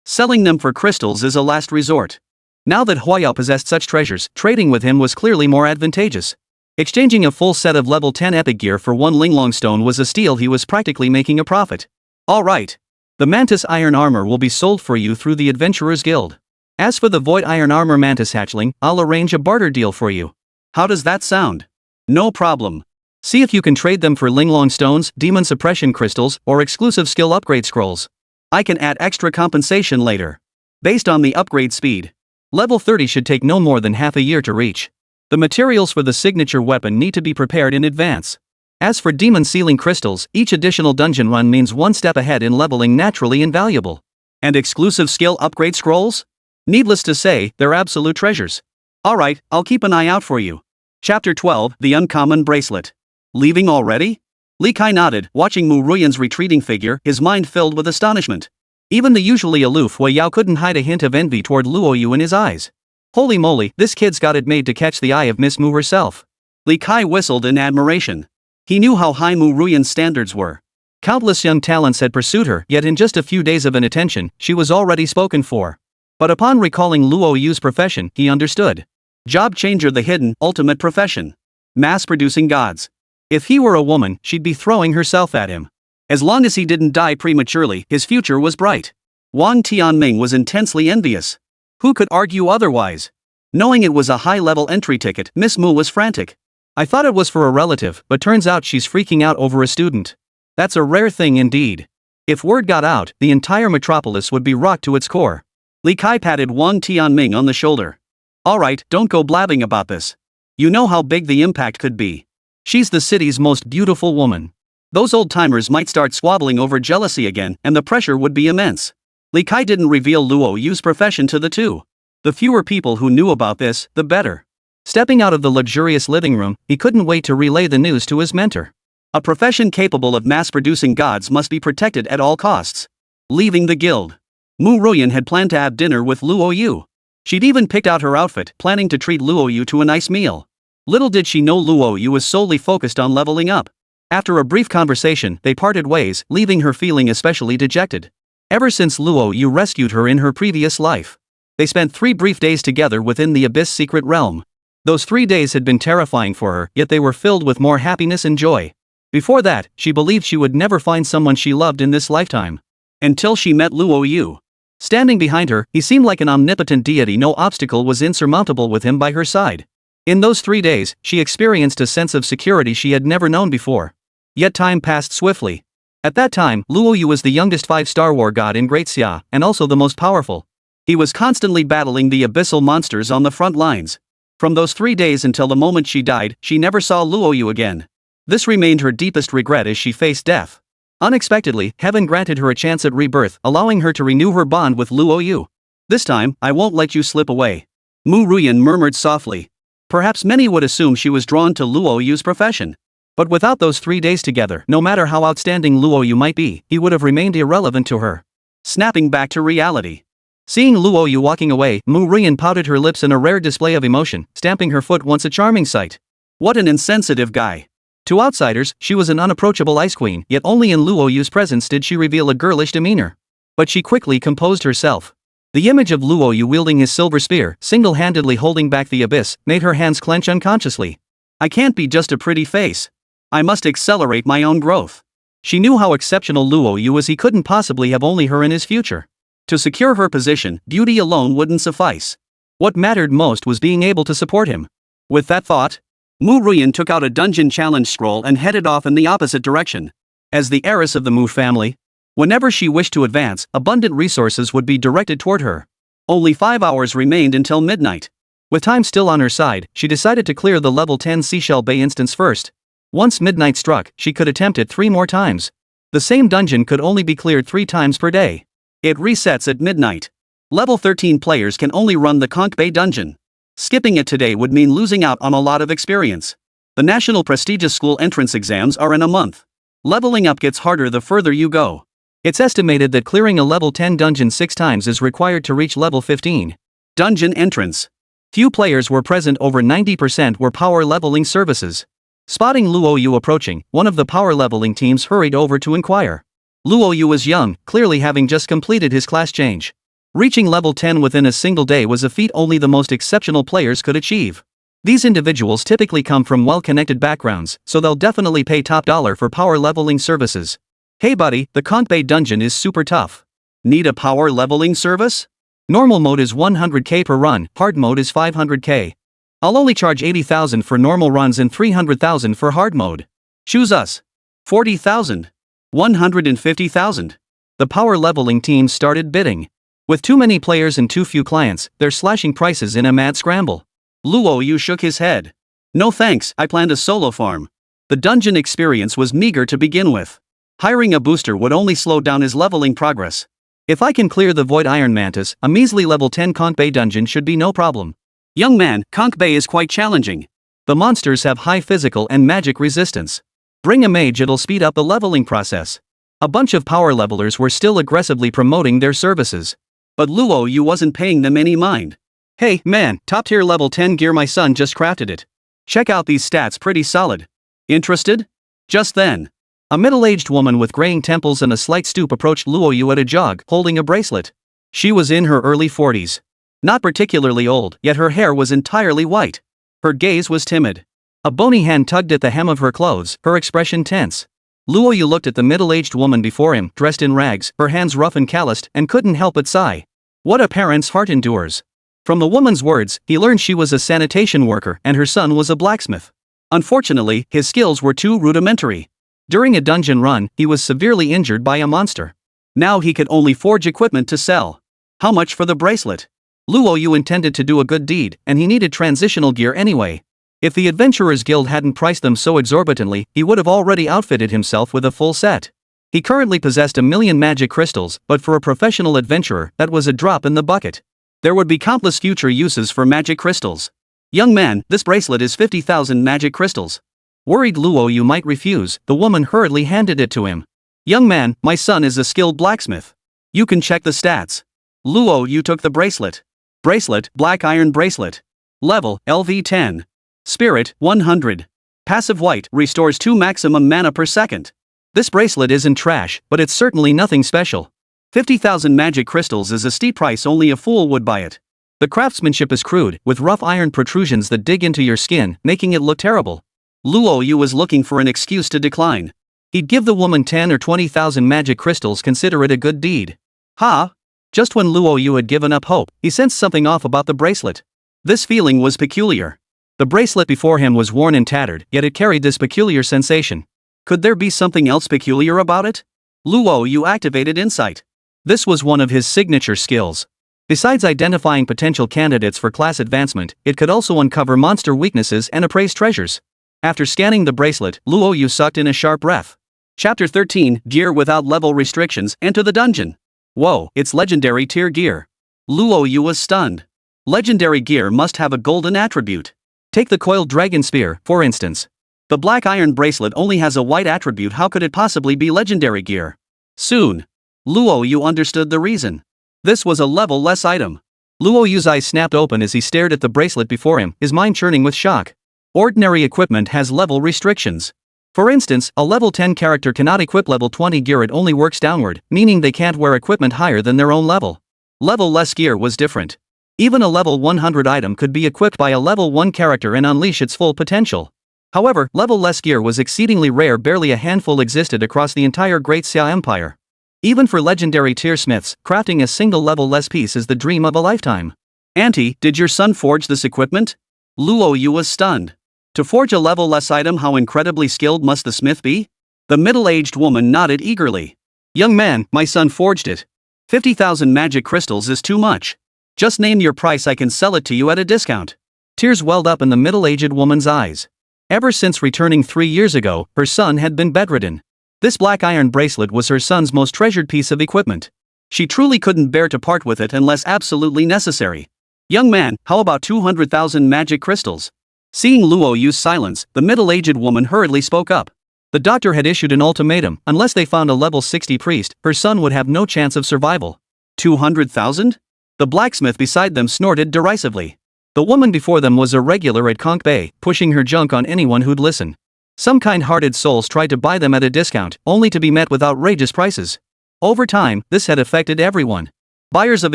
Selling them for crystals is a last resort. Now that Huayao possessed such treasures, trading with him was clearly more advantageous. Exchanging a full set of level 10 epic gear for 1 Linglong stone was a steal. He was practically making a profit. Alright. The mantis iron armor will be sold for you through the Adventurers Guild. As for the void iron armor mantis hatchling, I'll arrange a barter deal for you. How does that sound? No problem. See if you can trade them for Linglong stones, demon suppression crystals, or exclusive skill upgrade scrolls. I can add extra compensation later. Based on the upgrade speed, level 30 should take no more than half a year to reach. The materials for the signature weapon need to be prepared in advance. As for demon sealing crystals, each additional dungeon run means 1 step ahead in leveling, naturally invaluable. And exclusive skill upgrade scrolls? Needless to say, they're absolute treasures. Alright, I'll keep an eye out for you. Chapter 12, The Uncommon Bracelet. Leaving already? Li Kai nodded, watching Mu Ruyan's retreating figure, his mind filled with astonishment. Even the usually aloof Huayao couldn't hide a hint of envy toward Luo Yu in his eyes. Holy moly, this kid's got it made to catch the eye of Miss Mu herself. Li Kai whistled in admiration. He knew how high Mu Ruyan's standards were. Countless young talents had pursued her, yet in just a few days of inattention, she was already spoken for. But upon recalling Luo Yu's profession, he understood. Job changer, the hidden, ultimate profession. Mass-producing gods. If he were a woman, she'd be throwing herself at him. As long as he didn't die prematurely, his future was bright. Wang Tianming was intensely envious. Who could argue otherwise? Knowing it was a high-level entry ticket, Miss Mu was frantic. I thought it was for a relative, but turns out she's freaking out over a student. That's a rare thing indeed. If word got out, the entire metropolis would be rocked to its core. Li Kai patted Wang Tianming on the shoulder. Alright, don't go blabbing about this. You know how big the impact could be. She's the city's most beautiful woman. Those old-timers might start squabbling over jealousy again, and the pressure would be immense. Li Kai didn't reveal Luo Yu's profession to the two. The fewer people who knew about this, the better. Stepping out of the luxurious living room, he couldn't wait to relay the news to his mentor. A profession capable of mass-producing gods must be protected at all costs. Leaving the guild, Mu Ruyan had planned to have dinner with Luo Yu. She'd even picked out her outfit, planning to treat Luo Yu to a nice meal. Little did she know Luo Yu was solely focused on leveling up. After a brief conversation, they parted ways, leaving her feeling especially dejected. Ever since Luo Yu rescued her in her previous life, they spent 3 brief days together within the Abyss secret realm. Those 3 days had been terrifying for her, yet they were filled with more happiness and joy. Before that, she believed she would never find someone she loved in this lifetime. Until she met Luo Yu. Standing behind her, he seemed like an omnipotent deity. No obstacle was insurmountable with him by her side. In those 3 days, she experienced a sense of security she had never known before. Yet time passed swiftly. At that time, Luo Yu was the youngest 5-star war god in Great Xia, and also the most powerful. He was constantly battling the abyssal monsters on the front lines. From those 3 days until the moment she died, she never saw Luo Yu again. This remained her deepest regret as she faced death. Unexpectedly, heaven granted her a chance at rebirth, allowing her to renew her bond with Luo Yu. This time, I won't let you slip away. Mu Ruyan murmured softly. Perhaps many would assume she was drawn to Luo Yu's profession. But without those 3 days together, no matter how outstanding Luo Yu might be, he would have remained irrelevant to her. Snapping back to reality. Seeing Luo Yu walking away, Mu Ruyan pouted her lips in a rare display of emotion, stamping her foot once a charming sight. What an insensitive guy. To outsiders, she was an unapproachable ice queen, yet only in Luo Yu's presence did she reveal a girlish demeanor. But she quickly composed herself. The image of Luo Yu wielding his silver spear, single-handedly holding back the abyss, made her hands clench unconsciously. I can't be just a pretty face. I must accelerate my own growth. She knew how exceptional Luo Yu was. He couldn't possibly have only her in his future. To secure her position, beauty alone wouldn't suffice. What mattered most was being able to support him. With that thought, Mu Ruyan took out a dungeon challenge scroll and headed off in the opposite direction. As the heiress of the Mu family, whenever she wished to advance, abundant resources would be directed toward her. Only 5 hours remained until midnight. With time still on her side, she decided to clear the level 10 Seashell Bay instance first. Once midnight struck, she could attempt it 3 more times. The same dungeon could only be cleared 3 times per day. It resets at midnight. Level 13 players can only run the Conch Bay dungeon. Skipping it today would mean losing out on a lot of experience. The national prestigious school entrance exams are in a month. Leveling up gets harder the further you go. It's estimated that clearing a level 10 dungeon 6 times is required to reach level 15. Dungeon entrance. Few players were present. Over 90% were power leveling services. Spotting Luo Yu approaching, one of the power leveling teams hurried over to inquire. Luo Yu was young, clearly having just completed his class change. Reaching level 10 within a single day was a feat only the most exceptional players could achieve. These individuals typically come from well-connected backgrounds, so they'll definitely pay top dollar for power leveling services. Hey buddy, the Conch Bay dungeon is super tough. Need a power leveling service? Normal mode is 100k per run, hard mode is 500k. I'll only charge 80,000 for normal runs and 300,000 for hard mode. Choose us. 40,000. 150,000. The power leveling team started bidding. With too many players and too few clients, they're slashing prices in a mad scramble. Luo Yu shook his head. No thanks, I planned a solo farm. The dungeon experience was meager to begin with. Hiring a booster would only slow down his leveling progress. If I can clear the Void Iron Mantis, a measly level 10 Conch Bay dungeon should be no problem. Young man, Conch Bay is quite challenging. The monsters have high physical and magic resistance. Bring a mage, it'll speed up the leveling process. A bunch of power levelers were still aggressively promoting their services. But Luo Yu wasn't paying them any mind. Hey, man, top tier level 10 gear, my son just crafted it. Check out these stats, pretty solid. Interested? Just then, a middle-aged woman with graying temples and a slight stoop approached Luo Yu at a jog, holding a bracelet. She was in her early 40s. Not particularly old, yet her hair was entirely white. Her gaze was timid. A bony hand tugged at the hem of her clothes, her expression tense. Luo Yu looked at the middle-aged woman before him, dressed in rags, her hands rough and calloused, and couldn't help but sigh. What a parent's heart endures. From the woman's words, he learned she was a sanitation worker and her son was a blacksmith. Unfortunately, his skills were too rudimentary. During a dungeon run, he was severely injured by a monster. Now he could only forge equipment to sell. How much for the bracelet? Luo Yu intended to do a good deed, and he needed transitional gear anyway. If the Adventurers Guild hadn't priced them so exorbitantly, he would have already outfitted himself with a full set. He currently possessed 1,000,000 magic crystals, but for a professional adventurer, that was a drop in the bucket. There would be countless future uses for magic crystals. Young man, this bracelet is 50,000 magic crystals. Worried Luo Yu might refuse, the woman hurriedly handed it to him. Young man, my son is a skilled blacksmith. You can check the stats. Luo Yu took the bracelet. Bracelet, black iron bracelet. Level, LV10. Spirit, 100. Passive white, restores 2 maximum mana per second. This bracelet isn't trash, but it's certainly nothing special. 50,000 magic crystals is a steep price, only a fool would buy it. The craftsmanship is crude, with rough iron protrusions that dig into your skin, making it look terrible. Luo Yu was looking for an excuse to decline. He'd give the woman 10 or 20,000 magic crystals, consider it a good deed. Ha! Just when Luo Yu had given up hope, he sensed something off about the bracelet. This feeling was peculiar. The bracelet before him was worn and tattered, yet it carried this peculiar sensation. Could there be something else peculiar about it? Luo Yu activated insight. This was one of his signature skills. Besides identifying potential candidates for class advancement, it could also uncover monster weaknesses and appraise treasures. After scanning the bracelet, Luo Yu sucked in a sharp breath. Chapter 13, Gear without level restrictions, enter the dungeon. Whoa, it's legendary tier gear. Luo Yu was stunned. Legendary gear must have a golden attribute. Take the coiled dragon spear, for instance. The black iron bracelet only has a white attribute. How could it possibly be legendary gear? Soon, Luo Yu understood the reason. This was a level-less item. Luo Yu's eyes snapped open as he stared at the bracelet before him, his mind churning with shock. Ordinary equipment has level restrictions. For instance, a level 10 character cannot equip level 20 gear, it only works downward, meaning they can't wear equipment higher than their own level. Level-less gear was different. Even a level 100 item could be equipped by a level 1 character and unleash its full potential. However, level-less gear was exceedingly rare, barely a handful existed across the entire Great Xia Empire. Even for legendary tier smiths, crafting a single level-less piece is the dream of a lifetime. Auntie, did your son forge this equipment? Luo Yu was stunned. To forge a level-less item, how incredibly skilled must the smith be? The middle-aged woman nodded eagerly. Young man, my son forged it. 50,000 magic crystals is too much. Just name your price, I can sell it to you at a discount. Tears welled up in the middle-aged woman's eyes. Ever since returning 3 years ago, her son had been bedridden. This black iron bracelet was her son's most treasured piece of equipment. She truly couldn't bear to part with it unless absolutely necessary. Young man, how about 200,000 magic crystals? Seeing Luo Yu's silence, the middle-aged woman hurriedly spoke up. The doctor had issued an ultimatum: unless they found a level 60 priest, her son would have no chance of survival. 200,000? The blacksmith beside them snorted derisively. The woman before them was a regular at Conch Bay, pushing her junk on anyone who'd listen. Some kind-hearted souls tried to buy them at a discount, only to be met with outrageous prices. Over time, this had affected everyone. Buyers of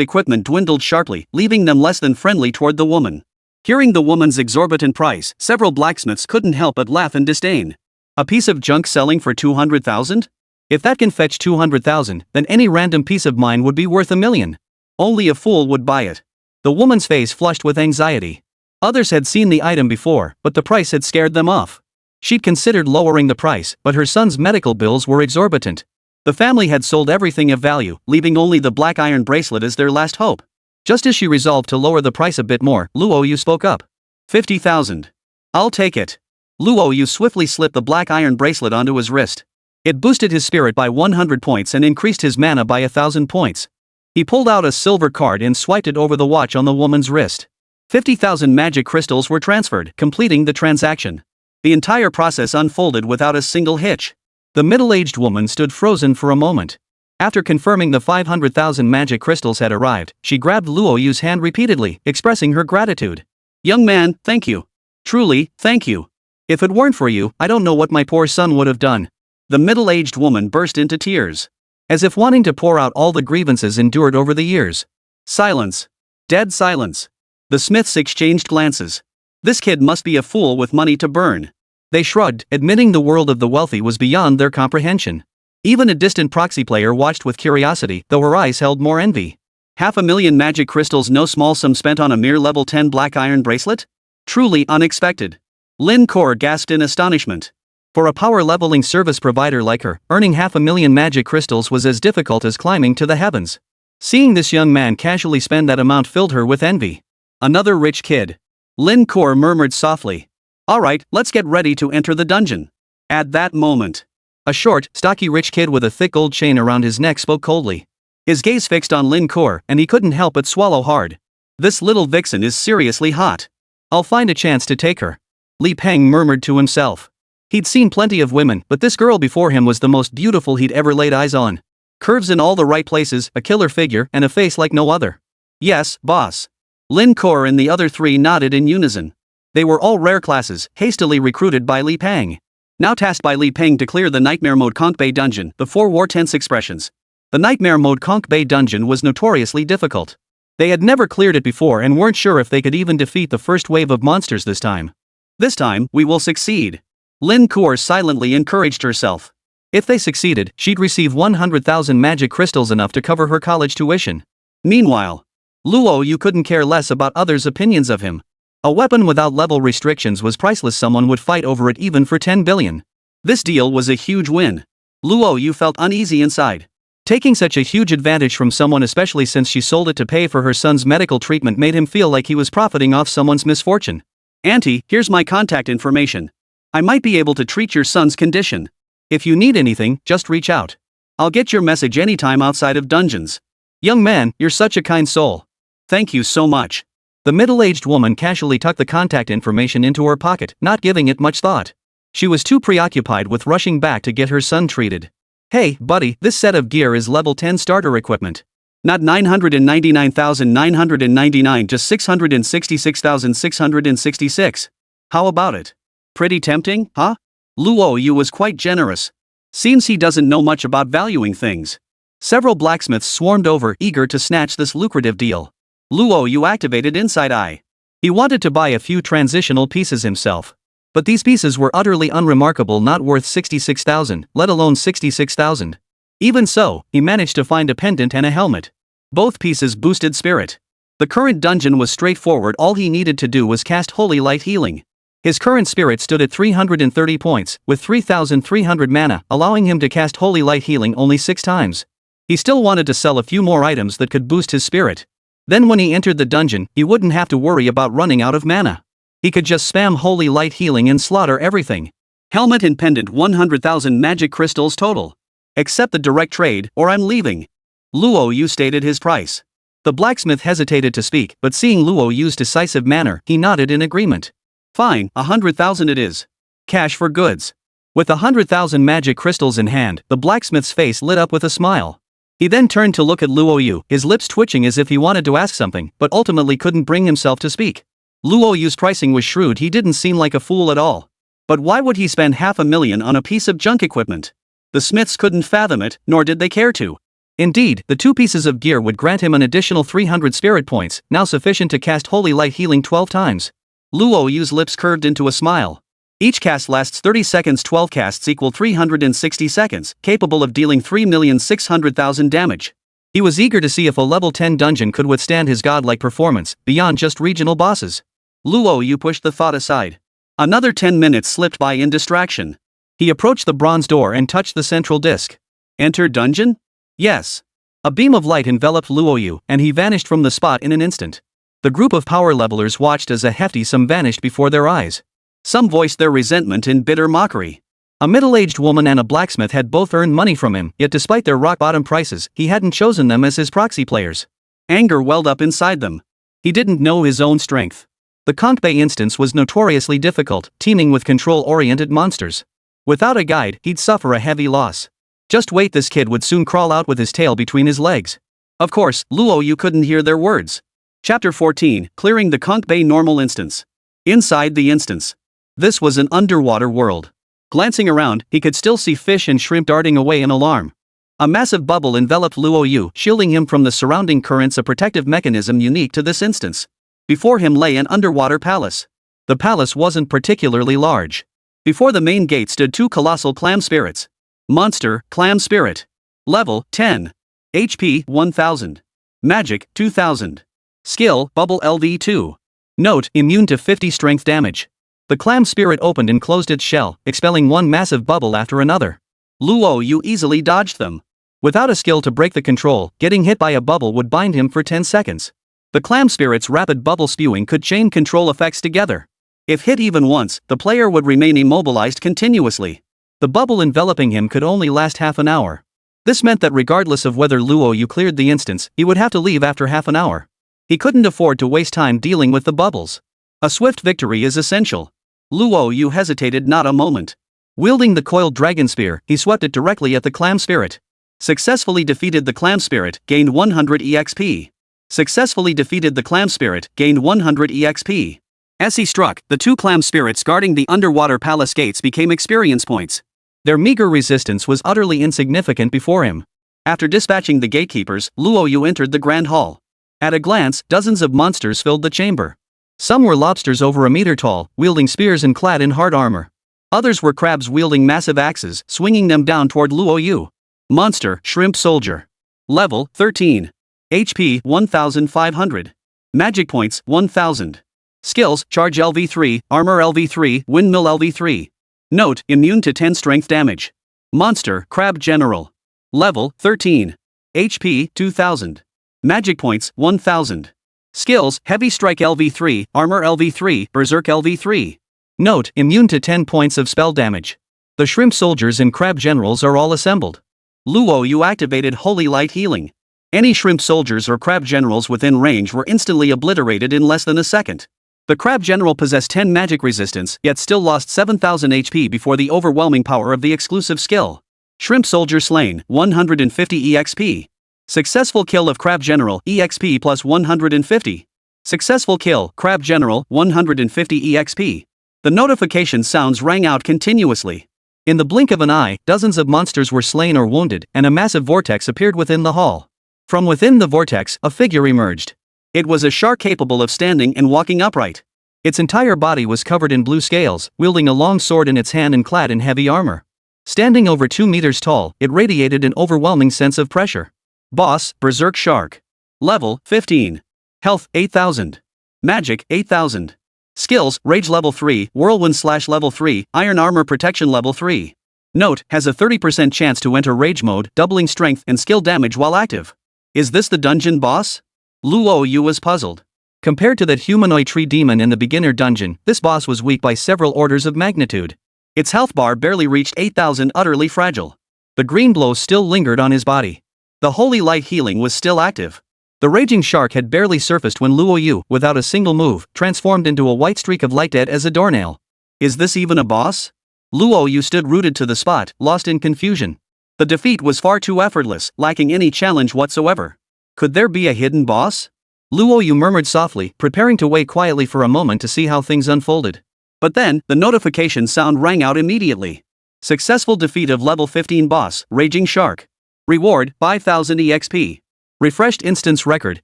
equipment dwindled sharply, leaving them less than friendly toward the woman. Hearing the woman's exorbitant price, several blacksmiths couldn't help but laugh in disdain. A piece of junk selling for 200,000? If that can fetch 200,000, then any random piece of mine would be worth $1 million. Only a fool would buy it. The woman's face flushed with anxiety. Others had seen the item before, but the price had scared them off. She'd considered lowering the price, but her son's medical bills were exorbitant. The family had sold everything of value, leaving only the black iron bracelet as their last hope. Just as she resolved to lower the price a bit more, Luo Yu spoke up. 50,000. I'll take it. Luo Yu swiftly slipped the black iron bracelet onto his wrist. It boosted his spirit by 100 points and increased his mana by 1,000 points. He pulled out a silver card and swiped it over the watch on the woman's wrist. 50,000 magic crystals were transferred, completing the transaction. The entire process unfolded without a single hitch. The middle-aged woman stood frozen for a moment. After confirming the 500,000 magic crystals had arrived, she grabbed Luo Yu's hand repeatedly, expressing her gratitude. Young man, thank you. Truly, thank you. If it weren't for you, I don't know what my poor son would have done. The middle-aged woman burst into tears, as if wanting to pour out all the grievances endured over the years. Silence. Dead silence. The smiths exchanged glances. This kid must be a fool with money to burn. They shrugged, admitting the world of the wealthy was beyond their comprehension. Even a distant proxy player watched with curiosity, though her eyes held more envy. 500,000 magic crystals, no small sum spent on a mere level 10 black iron bracelet? Truly unexpected. Lin Kor gasped in astonishment. For a power-leveling service provider like her, earning 500,000 magic crystals was as difficult as climbing to the heavens. Seeing this young man casually spend that amount filled her with envy. Another rich kid. Lin Kor murmured softly. Alright, let's get ready to enter the dungeon. At that moment, a short, stocky rich kid with a thick gold chain around his neck spoke coldly. His gaze fixed on Lin Kor, and he couldn't help but swallow hard. This little vixen is seriously hot. I'll find a chance to take her. Li Peng murmured to himself. He'd seen plenty of women, but this girl before him was the most beautiful he'd ever laid eyes on. Curves in all the right places, a killer figure, and a face like no other. Yes, boss. Lin Kor and the other three nodded in unison. They were all rare classes, hastily recruited by Li Pang. Now tasked by Li Pang to clear the Nightmare Mode Conch Bay dungeon, the 4 war tense expressions. The Nightmare Mode Conch Bay dungeon was notoriously difficult. They had never cleared it before and weren't sure if they could even defeat the first wave of monsters this time. This time, we will succeed. Lin Kor silently encouraged herself. If they succeeded, she'd receive 100,000 magic crystals, enough to cover her college tuition. Meanwhile, Luo Yu couldn't care less about others' opinions of him. A weapon without level restrictions was priceless. Someone would fight over it even for 10 billion. This deal was a huge win. Luo Yu felt uneasy inside. Taking such a huge advantage from someone, especially since she sold it to pay for her son's medical treatment, made him feel like he was profiting off someone's misfortune. Auntie, here's my contact information. I might be able to treat your son's condition. If you need anything, just reach out. I'll get your message anytime outside of dungeons. Young man, you're such a kind soul. Thank you so much. The middle-aged woman casually tucked the contact information into her pocket, not giving it much thought. She was too preoccupied with rushing back to get her son treated. Hey, buddy, this set of gear is level 10 starter equipment. Not 999,999, just 666,666. How about it? Pretty tempting, huh? Luo Yu was quite generous. Seems he doesn't know much about valuing things. Several blacksmiths swarmed over, eager to snatch this lucrative deal. Luo Yu activated Inside Eye. He wanted to buy a few transitional pieces himself. But these pieces were utterly unremarkable, not worth 66,000, let alone 66,000. Even so, he managed to find a pendant and a helmet. Both pieces boosted spirit. The current dungeon was straightforward. All he needed to do was cast Holy Light Healing. His current spirit stood at 330 points, with 3,300 mana, allowing him to cast Holy Light Healing only 6 times. He still wanted to sell a few more items that could boost his spirit. Then when he entered the dungeon, he wouldn't have to worry about running out of mana. He could just spam Holy Light Healing and slaughter everything. Helmet and pendant, 100,000 magic crystals total. Accept the direct trade, or I'm leaving. Luo Yu stated his price. The blacksmith hesitated to speak, but seeing Luo Yu's decisive manner, he nodded in agreement. Fine, 100,000 it is. Cash for goods. With 100,000 magic crystals in hand, the blacksmith's face lit up with a smile. He then turned to look at Luo Yu, his lips twitching as if he wanted to ask something, but ultimately couldn't bring himself to speak. Luo Yu's pricing was shrewd. He didn't seem like a fool at all. But why would he spend 500,000 on a piece of junk equipment? The smiths couldn't fathom it, nor did they care to. Indeed, the 2 pieces of gear would grant him an additional 300 spirit points, now sufficient to cast Holy Light Healing 12 times. Luo Yu's lips curved into a smile. Each cast lasts 30 seconds. 12 casts equal 360 seconds, capable of dealing 3,600,000 damage. He was eager to see if a level 10 dungeon could withstand his godlike performance, beyond just regional bosses. Luo Yu pushed the thought aside. Another 10 minutes slipped by in distraction. He approached the bronze door and touched the central disc. Enter dungeon? Yes. A beam of light enveloped Luo Yu, and he vanished from the spot in an instant. The group of power levelers watched as a hefty sum vanished before their eyes. Some voiced their resentment in bitter mockery. A middle-aged woman and a blacksmith had both earned money from him, yet despite their rock-bottom prices, he hadn't chosen them as his proxy players. Anger welled up inside them. He didn't know his own strength. The Conch Bay instance was notoriously difficult, teeming with control-oriented monsters. Without a guide, he'd suffer a heavy loss. Just wait, this kid would soon crawl out with his tail between his legs. Of course, Luo Yu couldn't hear their words. Chapter 14, Clearing the Conch Bay Normal Instance. Inside the instance. This was an underwater world. Glancing around, he could still see fish and shrimp darting away in alarm. A massive bubble enveloped Luo Yu, shielding him from the surrounding currents, a protective mechanism unique to this instance. Before him lay an underwater palace. The palace wasn't particularly large. Before the main gate stood 2 colossal clam spirits. Monster, Clam Spirit. Level, 10. HP, 1000. Magic, 2000. Skill, Bubble LV2. Note, immune to 50 strength damage. The clam spirit opened and closed its shell, expelling one massive bubble after another. Luo Yu easily dodged them. Without a skill to break the control, getting hit by a bubble would bind him for 10 seconds. The clam spirit's rapid bubble spewing could chain control effects together. If hit even once, the player would remain immobilized continuously. The bubble enveloping him could only last half an hour. This meant that regardless of whether Luo Yu cleared the instance, he would have to leave after half an hour. He couldn't afford to waste time dealing with the bubbles. A swift victory is essential. Luo Yu hesitated not a moment. Wielding the coiled dragon spear, he swept it directly at the clam spirit. Successfully defeated the clam spirit, gained 100 EXP. Successfully defeated the clam spirit, gained 100 EXP. As he struck, the two clam spirits guarding the underwater palace gates became experience points. Their meager resistance was utterly insignificant before him. After dispatching the gatekeepers, Luo Yu entered the grand hall. At a glance, dozens of monsters filled the chamber. Some were lobsters over a meter tall, wielding spears and clad in hard armor. Others were crabs wielding massive axes, swinging them down toward Luo Yu. Monster, Shrimp Soldier. Level, 13. HP, 1500. Magic points, 1000. Skills, Charge LV3, Armor LV3, Windmill LV3. Note, immune to 10 strength damage. Monster, Crab General. Level, 13. HP, 2000. Magic points, 1000. Skills, Heavy Strike LV3, Armor LV3, Berserk LV3. Note, immune to 10 points of spell damage. The Shrimp Soldiers and Crab Generals are all assembled. Luo Yu activated Holy Light Healing. Any Shrimp Soldiers or Crab Generals within range were instantly obliterated in less than a second. The Crab General possessed 10 magic resistance, yet still lost 7000 HP before the overwhelming power of the exclusive skill. Shrimp Soldier slain, 150 EXP. Successful kill of Crab General, EXP plus 150. Successful kill, Crab General, 150 EXP. The notification sounds rang out continuously. In the blink of an eye, dozens of monsters were slain or wounded, and a massive vortex appeared within the hall. From within the vortex, a figure emerged. It was a shark capable of standing and walking upright. Its entire body was covered in blue scales, wielding a long sword in its hand and clad in heavy armor. Standing over 2 meters tall, it radiated an overwhelming sense of pressure. Boss, Berserk Shark. Level, 15. Health, 8000. Magic, 8000. Skills, Rage Level 3, Whirlwind / Level 3, Iron Armor Protection Level 3. Note, has a 30% chance to enter Rage mode, doubling strength and skill damage while active. Is this the dungeon boss? Luo Yu was puzzled. Compared to that humanoid tree demon in the beginner dungeon, this boss was weak by several orders of magnitude. Its health bar barely reached 8000, utterly fragile. The green glow still lingered on his body. The Holy Light Healing was still active. The raging shark had barely surfaced when Luo Yu, without a single move, transformed into a white streak of light dead as a doornail. Is this even a boss? Luo Yu stood rooted to the spot, lost in confusion. The defeat was far too effortless, lacking any challenge whatsoever. Could there be a hidden boss? Luo Yu murmured softly, preparing to wait quietly for a moment to see how things unfolded. But then, the notification sound rang out immediately. Successful defeat of level 15 boss, Raging Shark. Reward, 5000 EXP. Refreshed instance record,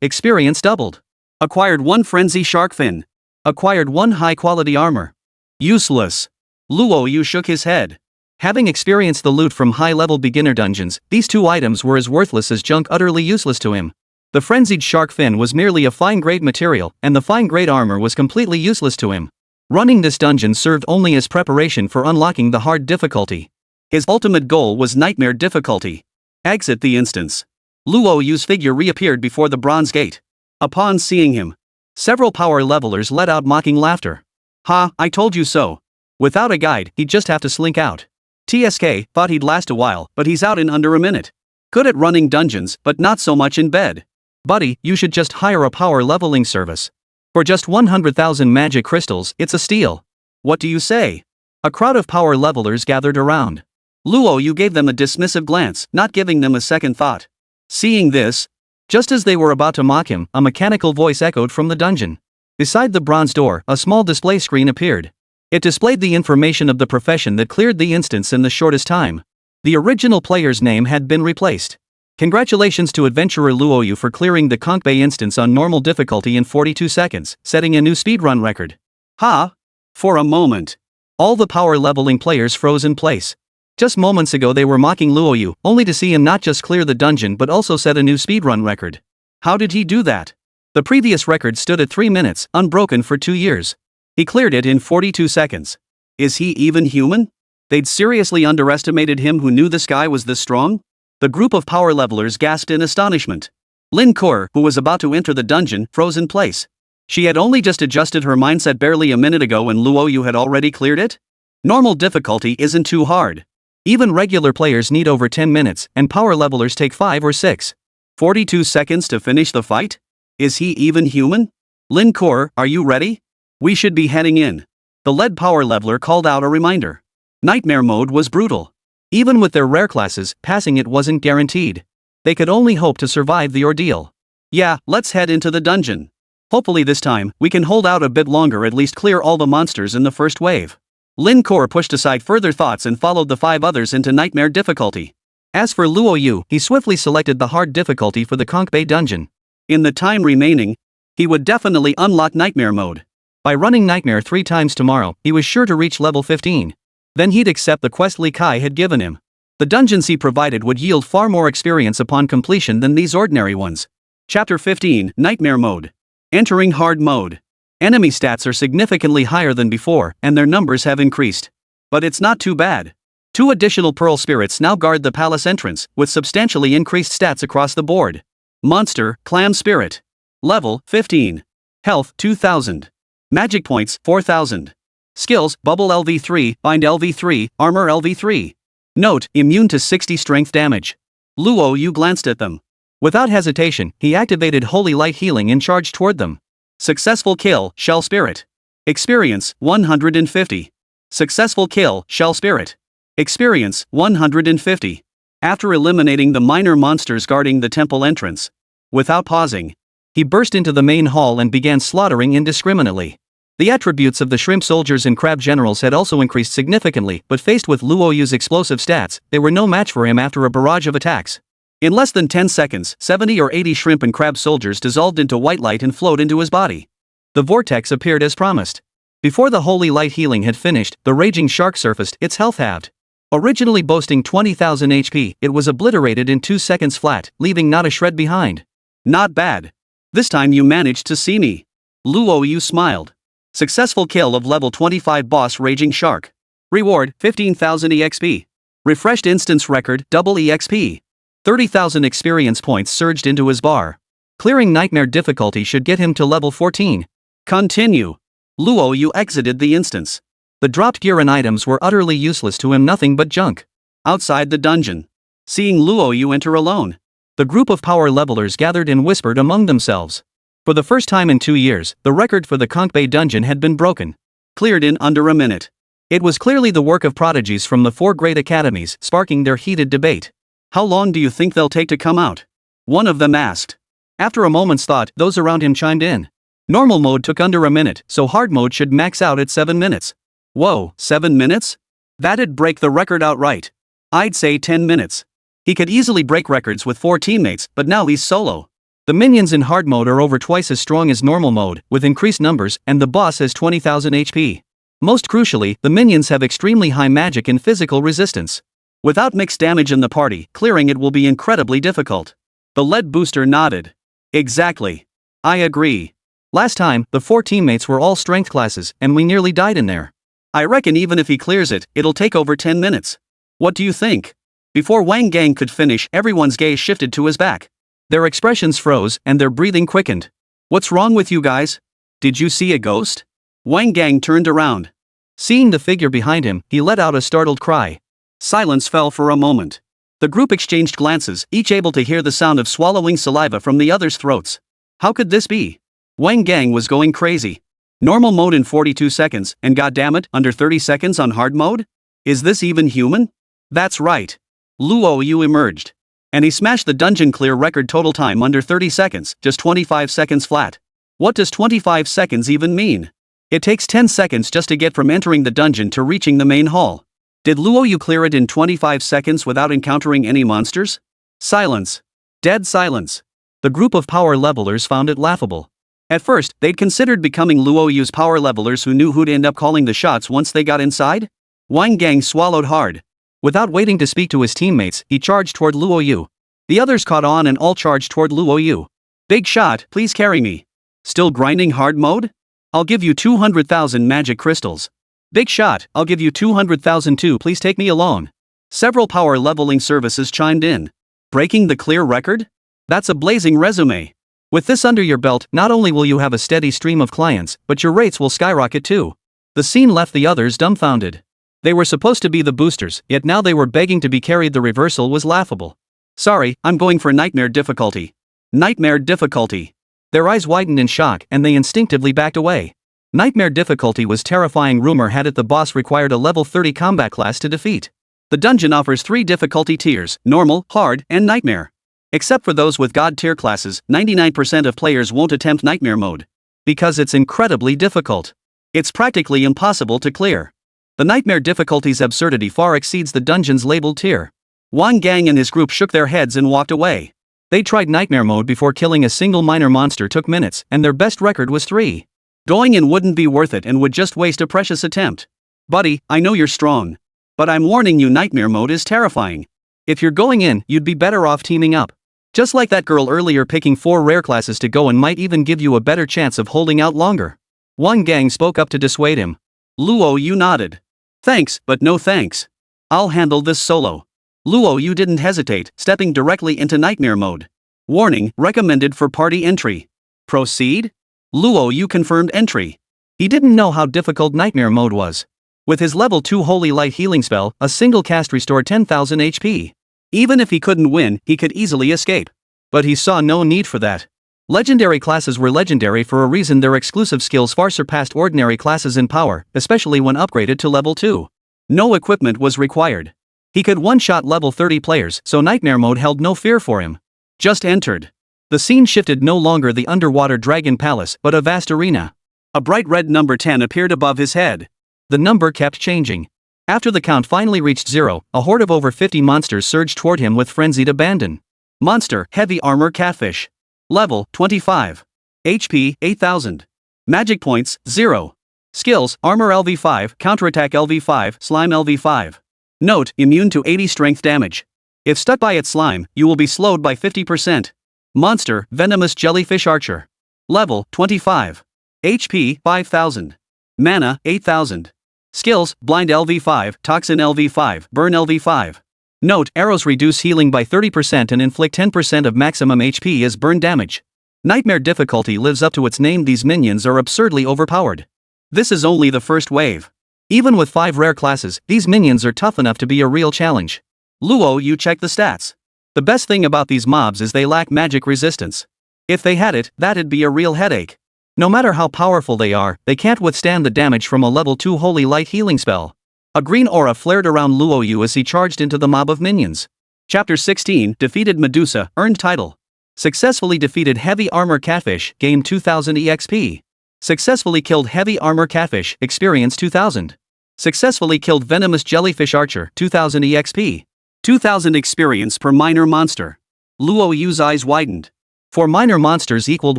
experience doubled. Acquired 1 frenzy shark fin. Acquired 1 high-quality armor. Useless. Luo Yu shook his head. Having experienced the loot from high-level beginner dungeons, these 2 items were as worthless as junk, utterly useless to him. The frenzied shark fin was merely a fine-grade material, and the fine-grade armor was completely useless to him. Running this dungeon served only as preparation for unlocking the hard difficulty. His ultimate goal was nightmare difficulty. Exit the instance. Luo Yu's figure reappeared before the bronze gate. Upon seeing him, several power levelers let out mocking laughter. Ha, I told you so. Without a guide, he'd just have to slink out. TSK thought he'd last a while, but he's out in under a minute. Good at running dungeons, but not so much in bed. Buddy, you should just hire a power leveling service. For just 100,000 magic crystals, it's a steal. What do you say? A crowd of power levelers gathered around. Luo Yu gave them a dismissive glance, not giving them a second thought. Seeing this, just as they were about to mock him, a mechanical voice echoed from the dungeon. Beside the bronze door, a small display screen appeared. It displayed the information of the profession that cleared the instance in the shortest time. The original player's name had been replaced. Congratulations to adventurer Luo Yu for clearing the Conch Bay instance on normal difficulty in 42 seconds, setting a new speedrun record. Ha! For a moment, all the power leveling players froze in place. Just moments ago they were mocking Luo Yu, only to see him not just clear the dungeon but also set a new speedrun record. How did he do that? The previous record stood at 3 minutes, unbroken for 2 years. He cleared it in 42 seconds. Is he even human? They'd seriously underestimated him who knew this guy was this strong? The group of power levelers gasped in astonishment. Lin Kur, who was about to enter the dungeon, froze in place. She had only just adjusted her mindset barely a minute ago when Luo Yu had already cleared it? Normal difficulty isn't too hard. Even regular players need over 10 minutes, and power levelers take 5 or 6. 42 seconds to finish the fight? Is he even human? Lin Kur, are you ready? We should be heading in. The lead power leveler called out a reminder. Nightmare mode was brutal. Even with their rare classes, passing it wasn't guaranteed. They could only hope to survive the ordeal. Yeah, let's head into the dungeon. Hopefully this time, we can hold out a bit longer, at least clear all the monsters in the first wave. Lin Kor pushed aside further thoughts and followed the 5 others into nightmare difficulty. As for Luo Yu, he swiftly selected the hard difficulty for the Conch Bay dungeon. In the time remaining, he would definitely unlock nightmare mode. By running nightmare 3 times tomorrow, he was sure to reach level 15. Then he'd accept the quest Li Kai had given him. The dungeons he provided would yield far more experience upon completion than these ordinary ones. Chapter 15, Nightmare Mode. Entering hard mode. Enemy stats are significantly higher than before, and their numbers have increased. But it's not too bad. 2 additional Pearl Spirits now guard the palace entrance, with substantially increased stats across the board. Monster, Clam Spirit. Level, 15. Health, 2000. Magic points, 4000. Skills, Bubble LV3, Bind LV3, Armor LV3. Note, immune to 60 strength damage. Luo Yu glanced at them. Without hesitation, he activated Holy Light Healing and charged toward them. Successful kill, Shell Spirit. Experience, 150. Successful kill, Shell Spirit. Experience, 150. After eliminating the minor monsters guarding the temple entrance. Without pausing, he burst into the main hall and began slaughtering indiscriminately. The attributes of the shrimp soldiers and crab generals had also increased significantly, but faced with Luo Yu's explosive stats, they were no match for him after a barrage of attacks. In less than 10 seconds, 70 or 80 shrimp and crab soldiers dissolved into white light and flowed into his body. The vortex appeared as promised. Before the holy light healing had finished, the raging shark surfaced, its health halved. Originally boasting 20,000 HP, it was obliterated in 2 seconds flat, leaving not a shred behind. Not bad. This time you managed to see me. Luo Yu smiled. Successful kill of level 25 boss Raging Shark. Reward, 15,000 EXP. Refreshed instance record, double EXP. 30,000 experience points surged into his bar. Clearing nightmare difficulty should get him to level 14. Continue. Luo Yu exited the instance. The dropped gear and items were utterly useless to him, nothing but junk. Outside the dungeon. Seeing Luo Yu enter alone, the group of power levelers gathered and whispered among themselves. For the first time in 2 years, the record for the Conch Bay dungeon had been broken. Cleared in under a minute. It was clearly the work of prodigies from the 4 great academies, sparking their heated debate. How long do you think they'll take to come out? One of them asked. After a moment's thought, those around him chimed in. Normal mode took under a minute, so hard mode should max out at 7 minutes. Whoa, 7 minutes? That'd break the record outright. I'd say 10 minutes. He could easily break records with 4 teammates, but now he's solo. The minions in hard mode are over twice as strong as normal mode, with increased numbers, and the boss has 20,000 HP. Most crucially, the minions have extremely high magic and physical resistance. Without mixed damage in the party, clearing it will be incredibly difficult. The lead booster nodded. Exactly. I agree. Last time, the 4 teammates were all strength classes, and we nearly died in there. I reckon even if he clears it, it'll take over 10 minutes. What do you think? Before Wang Gang could finish, everyone's gaze shifted to his back. Their expressions froze, and their breathing quickened. What's wrong with you guys? Did you see a ghost? Wang Gang turned around. Seeing the figure behind him, he let out a startled cry. Silence fell for a moment. The group exchanged glances, each able to hear the sound of swallowing saliva from the others' throats. How could this be? Wang Gang was going crazy. Normal mode in 42 seconds, and goddammit, under 30 seconds on hard mode? Is this even human? That's right. Luo Yu emerged. And he smashed the dungeon clear record total time under 30 seconds, just 25 seconds flat. What does 25 seconds even mean? It takes 10 seconds just to get from entering the dungeon to reaching the main hall. Did Luo Yu clear it in 25 seconds without encountering any monsters? Silence. Dead silence. The group of power levelers found it laughable. At first, they'd considered becoming Luo Yu's power levelers who knew who'd end up calling the shots once they got inside. Wang Gang swallowed hard. Without waiting to speak to his teammates, he charged toward Luo Yu. The others caught on and all charged toward Luo Yu. Big shot, please carry me. Still grinding hard mode? I'll give you 200,000 magic crystals. Big shot, I'll give you 200,000 too, please take me alone. Several power leveling services chimed in. Breaking the clear record? That's a blazing resume. With this under your belt, not only will you have a steady stream of clients, but your rates will skyrocket too. The scene left the others dumbfounded. They were supposed to be the boosters, yet now they were begging to be carried. The reversal was laughable. Sorry, I'm going for nightmare difficulty. Nightmare difficulty. Their eyes widened in shock and they instinctively backed away. Nightmare difficulty was terrifying. Rumor had it the boss required a level 30 combat class to defeat. The dungeon offers 3 difficulty tiers: normal, hard, and nightmare. Except for those with god tier classes, 99% of players won't attempt nightmare mode. Because it's incredibly difficult. It's practically impossible to clear. The nightmare difficulty's absurdity far exceeds the dungeon's labeled tier. Wang Gang and his group shook their heads and walked away. They tried nightmare mode before killing a single minor monster took minutes, and their best record was 3. Going in wouldn't be worth it and would just waste a precious attempt. Buddy, I know you're strong. But I'm warning you, nightmare mode is terrifying. If you're going in, you'd be better off teaming up. Just like that girl earlier, picking 4 rare classes to go in might even give you a better chance of holding out longer. Wang Gang spoke up to dissuade him. Luo Yu nodded. Thanks, but no thanks. I'll handle this solo. Luo Yu didn't hesitate, stepping directly into nightmare mode. Warning, recommended for party entry. Proceed? Luo Yu confirmed entry. He didn't know how difficult nightmare mode was. With his level 2 holy light healing spell, a single cast restored 10,000 HP. Even if he couldn't win, he could easily escape. But he saw no need for that. Legendary classes were legendary for a reason. Their exclusive skills far surpassed ordinary classes in power, especially when upgraded to level 2. No equipment was required. He could one-shot level 30 players, so nightmare mode held no fear for him. Just entered. The scene shifted, no longer the underwater dragon palace, but a vast arena. A bright red number 10 appeared above his head. The number kept changing. After the count finally reached 0, a horde of over 50 monsters surged toward him with frenzied abandon. Monster, heavy armor catfish. Level, 25. HP, 8000. Magic points, 0. Skills, armor LV5, counterattack LV5, slime LV5. Note, immune to 80 strength damage. If stuck by its slime, you will be slowed by 50%. Monster, venomous jellyfish archer. Level, 25. HP, 5000. Mana, 8000. Skills, blind LV5, toxin LV5, burn LV5. Note, arrows reduce healing by 30% and inflict 10% of maximum HP as burn damage. Nightmare difficulty lives up to its name. These minions are absurdly overpowered. This is only the first wave. Even with 5 rare classes, these minions are tough enough to be a real challenge. Luo Yu checked the stats. The best thing about these mobs is they lack magic resistance. If they had it, that'd be a real headache. No matter how powerful they are, they can't withstand the damage from a level 2 holy light healing spell. A green aura flared around Luo Yu as he charged into the mob of minions. Chapter 16, Defeated Medusa, earned title. Successfully defeated heavy armor catfish, gained 2000 EXP. Successfully killed heavy armor catfish, experience 2000. Successfully killed venomous jellyfish archer, 2000 EXP. 2000 experience per minor monster. Luo Yu's eyes widened. 4 minor monsters equaled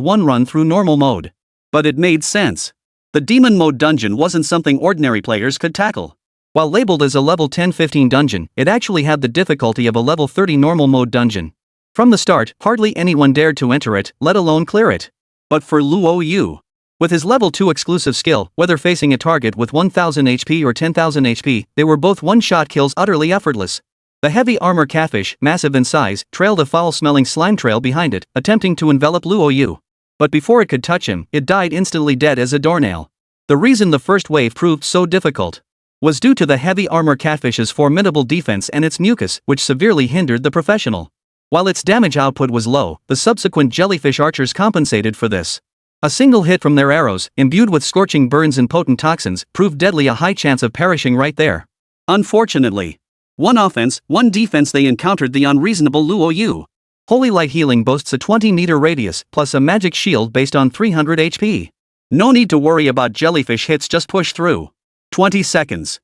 1 run through normal mode. But it made sense. The demon mode dungeon wasn't something ordinary players could tackle. While labeled as a level 10-15 dungeon, it actually had the difficulty of a level 30 normal mode dungeon. From the start, hardly anyone dared to enter it, let alone clear it. But for Luo Yu, with his level 2 exclusive skill, whether facing a target with 1000 HP or 10,000 HP, they were both one-shot kills, utterly effortless. The heavy armor catfish, massive in size, trailed a foul-smelling slime trail behind it, attempting to envelop Luo Yu. But before it could touch him, it died instantly, dead as a doornail. The reason the first wave proved so difficult was due to the heavy armor catfish's formidable defense and its mucus, which severely hindered the professional. While its damage output was low, the subsequent jellyfish archers compensated for this. A single hit from their arrows, imbued with scorching burns and potent toxins, proved deadly, a high chance of perishing right there. Unfortunately, 1 offense, 1 defense, they encountered the unreasonable Luo Yu. Holy Light Healing boasts a 20-meter radius, plus a magic shield based on 300 HP. No need to worry about jellyfish hits, just push through. 20 seconds.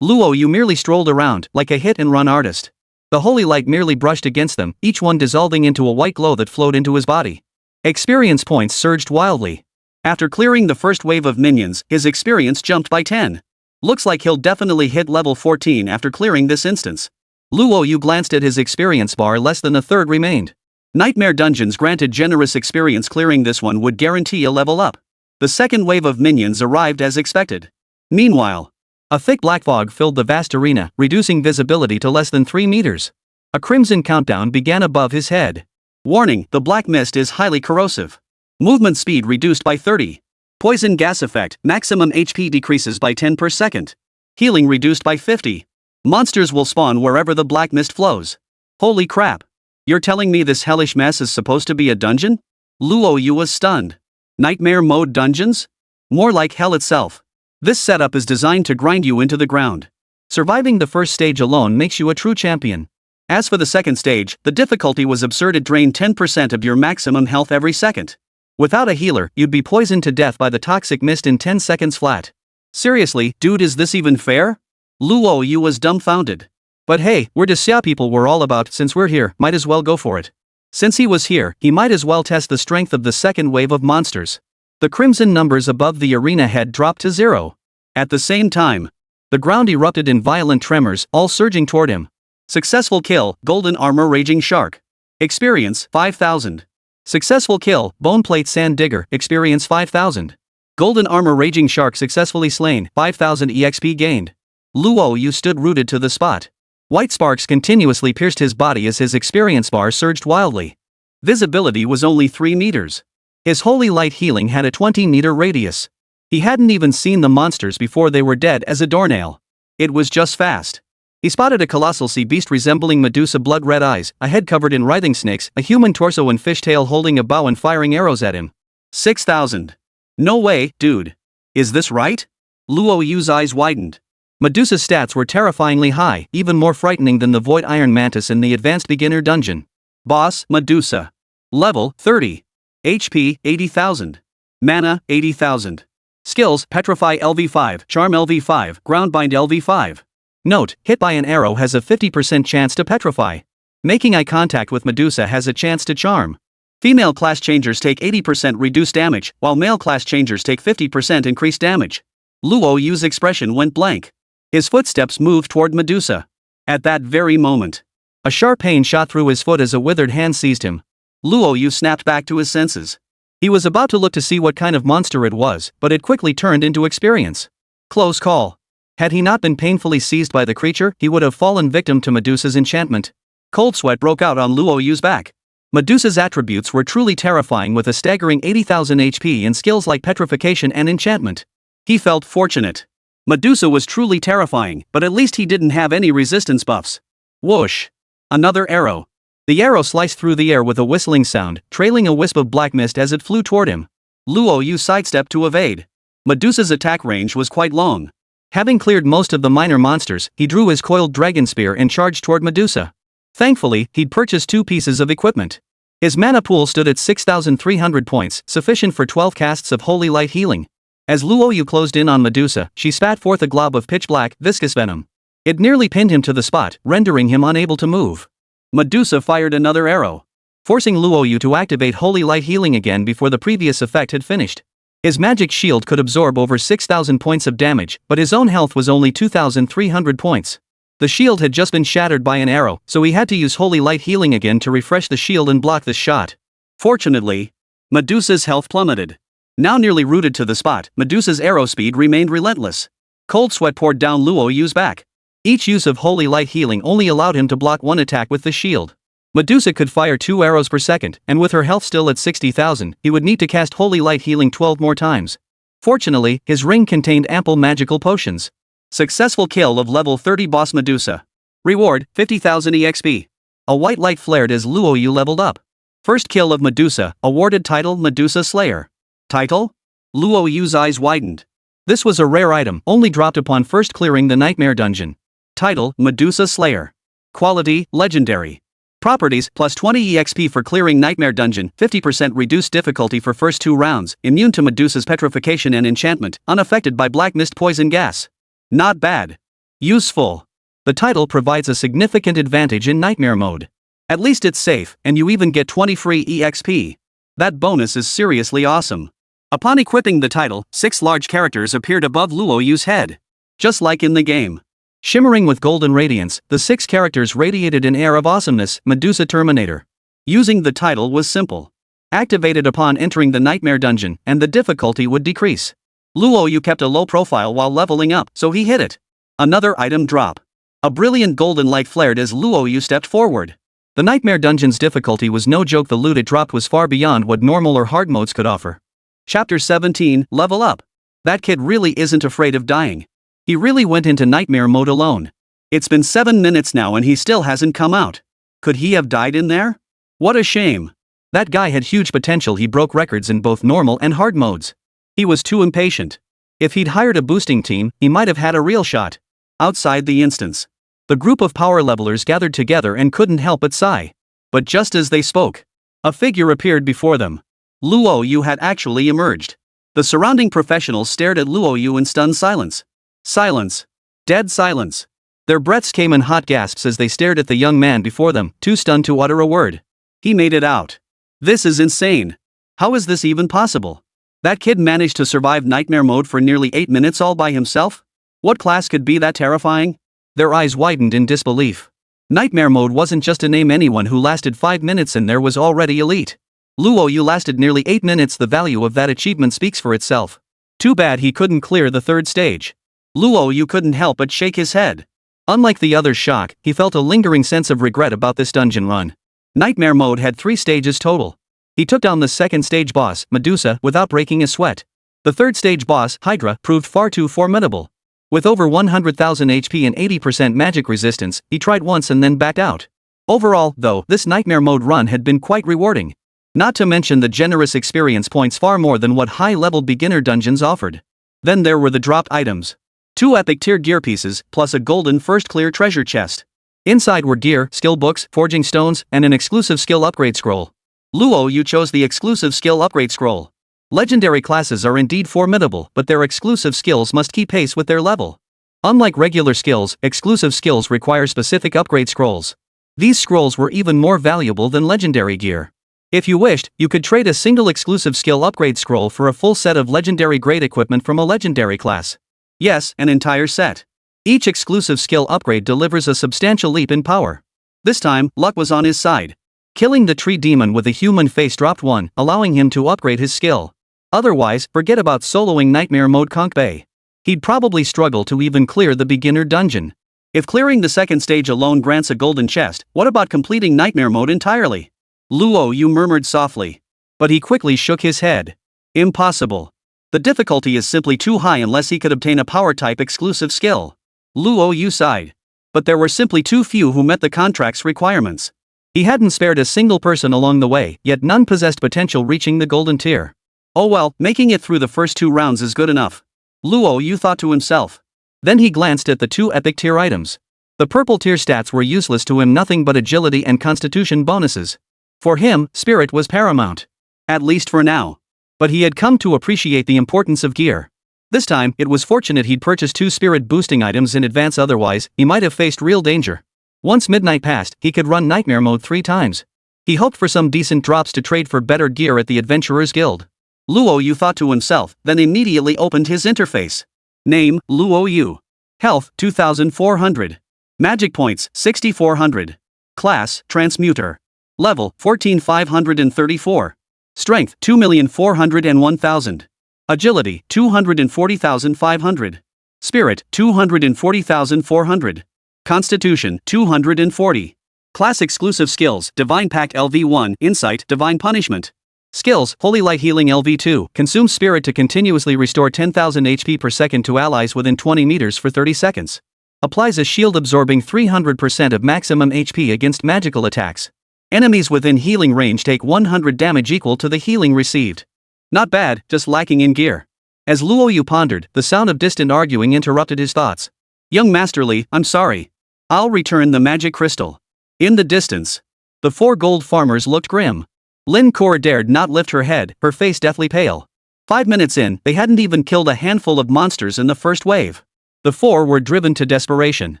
Luo Yu merely strolled around, like a hit-and-run artist. The holy light merely brushed against them, each one dissolving into a white glow that flowed into his body. Experience points surged wildly. After clearing the first wave of minions, his experience jumped by 10. Looks like he'll definitely hit level 14 after clearing this instance. Luo Yu glanced at his experience bar, less than a third remained. Nightmare dungeons granted generous experience, clearing this one would guarantee a level up. The second wave of minions arrived as expected. Meanwhile, a thick black fog filled the vast arena, reducing visibility to less than 3 meters. A crimson countdown began above his head. Warning, the black mist is highly corrosive. Movement speed reduced by 30. Poison gas effect, maximum HP decreases by 10 per second. Healing reduced by 50. Monsters will spawn wherever the black mist flows. Holy crap. You're telling me this hellish mess is supposed to be a dungeon? Luo Yu was stunned. Nightmare mode dungeons? More like hell itself. This setup is designed to grind you into the ground. Surviving the first stage alone makes you a true champion. As for the second stage, the difficulty was absurd. It drained 10% of your maximum health every second. Without a healer, you'd be poisoned to death by the toxic mist in 10 seconds flat. Seriously, dude, is this even fair? Luo Yu was dumbfounded. But hey, we're the Xia people we're all about. Since we're here, might as well go for it. Since he was here, he might as well test the strength of the second wave of monsters. The crimson numbers above the arena had dropped to 0. At the same time, the ground erupted in violent tremors, all surging toward him. Successful kill, golden armor raging shark. Experience, 5,000. Successful kill, boneplate sand digger, experience 5,000. Golden armor raging shark successfully slain, 5,000 EXP gained. Luo Yu stood rooted to the spot. White sparks continuously pierced his body as his experience bar surged wildly. Visibility was only 3 meters. His holy light healing had a 20-meter radius. He hadn't even seen the monsters before they were dead as a doornail. It was just fast. He spotted a colossal sea beast resembling Medusa, blood-red eyes, a head covered in writhing snakes, a human torso and fishtail holding a bow and firing arrows at him. 6,000. No way, dude. Is this right? Luo Yu's eyes widened. Medusa's stats were terrifyingly high, even more frightening than the Void Iron Mantis in the Advanced Beginner Dungeon. Boss, Medusa. Level, 30. HP, 80,000. Mana, 80,000. Skills, Petrify LV5, Charm LV5, Groundbind LV5. Note, hit by an arrow has a 50% chance to petrify. Making eye contact with Medusa has a chance to charm. Female class changers take 80% reduced damage, while male class changers take 50% increased damage. Luo Yu's expression went blank. His footsteps moved toward Medusa. At that very moment, a sharp pain shot through his foot as a withered hand seized him. Luo Yu snapped back to his senses. He was about to look to see what kind of monster it was, but it quickly turned into experience. Close call. Had he not been painfully seized by the creature, he would have fallen victim to Medusa's enchantment. Cold sweat broke out on Luo Yu's back. Medusa's attributes were truly terrifying, with a staggering 80,000 HP and skills like petrification and enchantment. He felt fortunate. Medusa was truly terrifying, but at least he didn't have any resistance buffs. Whoosh! Another arrow. The arrow sliced through the air with a whistling sound, trailing a wisp of black mist as it flew toward him. Luo Yu sidestepped to evade. Medusa's attack range was quite long. Having cleared most of the minor monsters, he drew his coiled dragon spear and charged toward Medusa. Thankfully, he'd purchased 2 pieces of equipment. His mana pool stood at 6,300 points, sufficient for 12 casts of holy light healing. As Luo Yu closed in on Medusa, she spat forth a glob of pitch-black, viscous venom. It nearly pinned him to the spot, rendering him unable to move. Medusa fired another arrow, forcing Luo Yu to activate holy light healing again before the previous effect had finished. His magic shield could absorb over 6,000 points of damage, but his own health was only 2,300 points. The shield had just been shattered by an arrow, so he had to use holy light healing again to refresh the shield and block this shot. Fortunately, Medusa's health plummeted. Now nearly rooted to the spot, Medusa's arrow speed remained relentless. Cold sweat poured down Luo Yu's back. Each use of holy light healing only allowed him to block one attack with the shield. Medusa could fire 2 arrows per second, and with her health still at 60,000, he would need to cast holy light healing 12 more times. Fortunately, his ring contained ample magical potions. Successful kill of level 30 boss Medusa. Reward, 50,000 EXP. A white light flared as Luo Yu leveled up. First kill of Medusa, awarded title Medusa Slayer. Title? Luo Yu's eyes widened. This was a rare item, only dropped upon first clearing the Nightmare Dungeon. Title, Medusa Slayer. Quality, Legendary. Properties, plus 20 EXP for clearing Nightmare Dungeon, 50% reduced difficulty for first 2 rounds, immune to Medusa's petrification and enchantment, unaffected by black mist poison gas. Not bad. Useful. The title provides a significant advantage in Nightmare mode. At least it's safe, and you even get 20 free EXP. That bonus is seriously awesome. Upon equipping the title, 6 large characters appeared above Luo Yu's head. Just like in the game. Shimmering with golden radiance, the 6 characters radiated an air of awesomeness, Medusa Terminator. Using the title was simple. Activated upon entering the Nightmare Dungeon, and the difficulty would decrease. Luo Yu kept a low profile while leveling up, so he hit it. Another item drop. A brilliant golden light flared as Luo Yu stepped forward. The Nightmare Dungeon's difficulty was no joke. The loot it dropped was far beyond what normal or hard modes could offer. Chapter 17, Level Up. That kid really isn't afraid of dying. He really went into nightmare mode alone. It's been 7 minutes now and he still hasn't come out. Could he have died in there? What a shame. That guy had huge potential. He broke records in both normal and hard modes. He was too impatient. If he'd hired a boosting team, he might have had a real shot. Outside the instance, the group of power levelers gathered together and couldn't help but sigh. But just as they spoke, a figure appeared before them. Luo Yu had actually emerged. The surrounding professionals stared at Luo Yu in stunned silence. Silence. Dead silence. Their breaths came in hot gasps as they stared at the young man before them, too stunned to utter a word. He made it out. This is insane. How is this even possible? That kid managed to survive nightmare mode for nearly 8 minutes all by himself? What class could be that terrifying? Their eyes widened in disbelief. Nightmare mode wasn't just to name anyone who lasted 5 minutes and there was already elite. Luo Yu lasted nearly 8 minutes. The value of that achievement speaks for itself. Too bad he couldn't clear the third stage. Luo Yu couldn't help but shake his head. Unlike the other's shock, he felt a lingering sense of regret about this dungeon run. Nightmare mode had 3 stages total. He took down the second stage boss, Medusa, without breaking a sweat. The third stage boss, Hydra, proved far too formidable. With over 100,000 HP and 80% magic resistance, he tried once and then backed out. Overall, though, this nightmare mode run had been quite rewarding. Not to mention the generous experience points, far more than what high-level beginner dungeons offered. Then there were the dropped items. 2 epic tier gear pieces, plus a golden first clear treasure chest. Inside were gear, skill books, forging stones, and an exclusive skill upgrade scroll. Luo Yu chose the exclusive skill upgrade scroll. Legendary classes are indeed formidable, but their exclusive skills must keep pace with their level. Unlike regular skills, exclusive skills require specific upgrade scrolls. These scrolls were even more valuable than legendary gear. If you wished, you could trade a single exclusive skill upgrade scroll for a full set of legendary grade equipment from a legendary class. Yes, an entire set. Each exclusive skill upgrade delivers a substantial leap in power. This time, luck was on his side. Killing the tree demon with a human face dropped 1, allowing him to upgrade his skill. Otherwise, forget about soloing nightmare mode Conk Bay. He'd probably struggle to even clear the beginner dungeon. If clearing the second stage alone grants a golden chest, what about completing nightmare mode entirely? Luo Yu murmured softly. But he quickly shook his head. Impossible. The difficulty is simply too high unless he could obtain a power-type exclusive skill. Luo Yu sighed. But there were simply too few who met the contract's requirements. He hadn't spared a single person along the way, yet none possessed potential reaching the golden tier. Oh well, making it through the first 2 rounds is good enough. Luo Yu thought to himself. Then he glanced at the 2 epic tier items. The purple tier stats were useless to him, nothing but agility and constitution bonuses. For him, spirit was paramount. At least for now. But he had come to appreciate the importance of gear. This time, it was fortunate he'd purchased 2 spirit boosting items in advance, otherwise, he might have faced real danger. Once midnight passed, he could run nightmare mode 3 times. He hoped for some decent drops to trade for better gear at the Adventurers Guild. Luo Yu thought to himself, then immediately opened his interface. Name, Luo Yu. Health, 2400. Magic points, 6400. Class, Transmuter. Level, 14534. Strength, 2,401,000. Agility, 240,500. Spirit, 240,400. Constitution, 240. Class exclusive skills, Divine Pact LV1, Insight, Divine Punishment. Skills, Holy Light Healing LV2, consumes spirit to continuously restore 10,000 HP per second to allies within 20 meters for 30 seconds. Applies a shield absorbing 300% of maximum HP against magical attacks. Enemies within healing range take 100 damage equal to the healing received. Not bad, just lacking in gear. As Luo Yu pondered, the sound of distant arguing interrupted his thoughts. Young Masterly, I'm sorry. I'll return the magic crystal. In the distance, the 4 gold farmers looked grim. Lin Kor dared not lift her head, her face deathly pale. 5 minutes in, they hadn't even killed a handful of monsters in the first wave. The 4 were driven to desperation.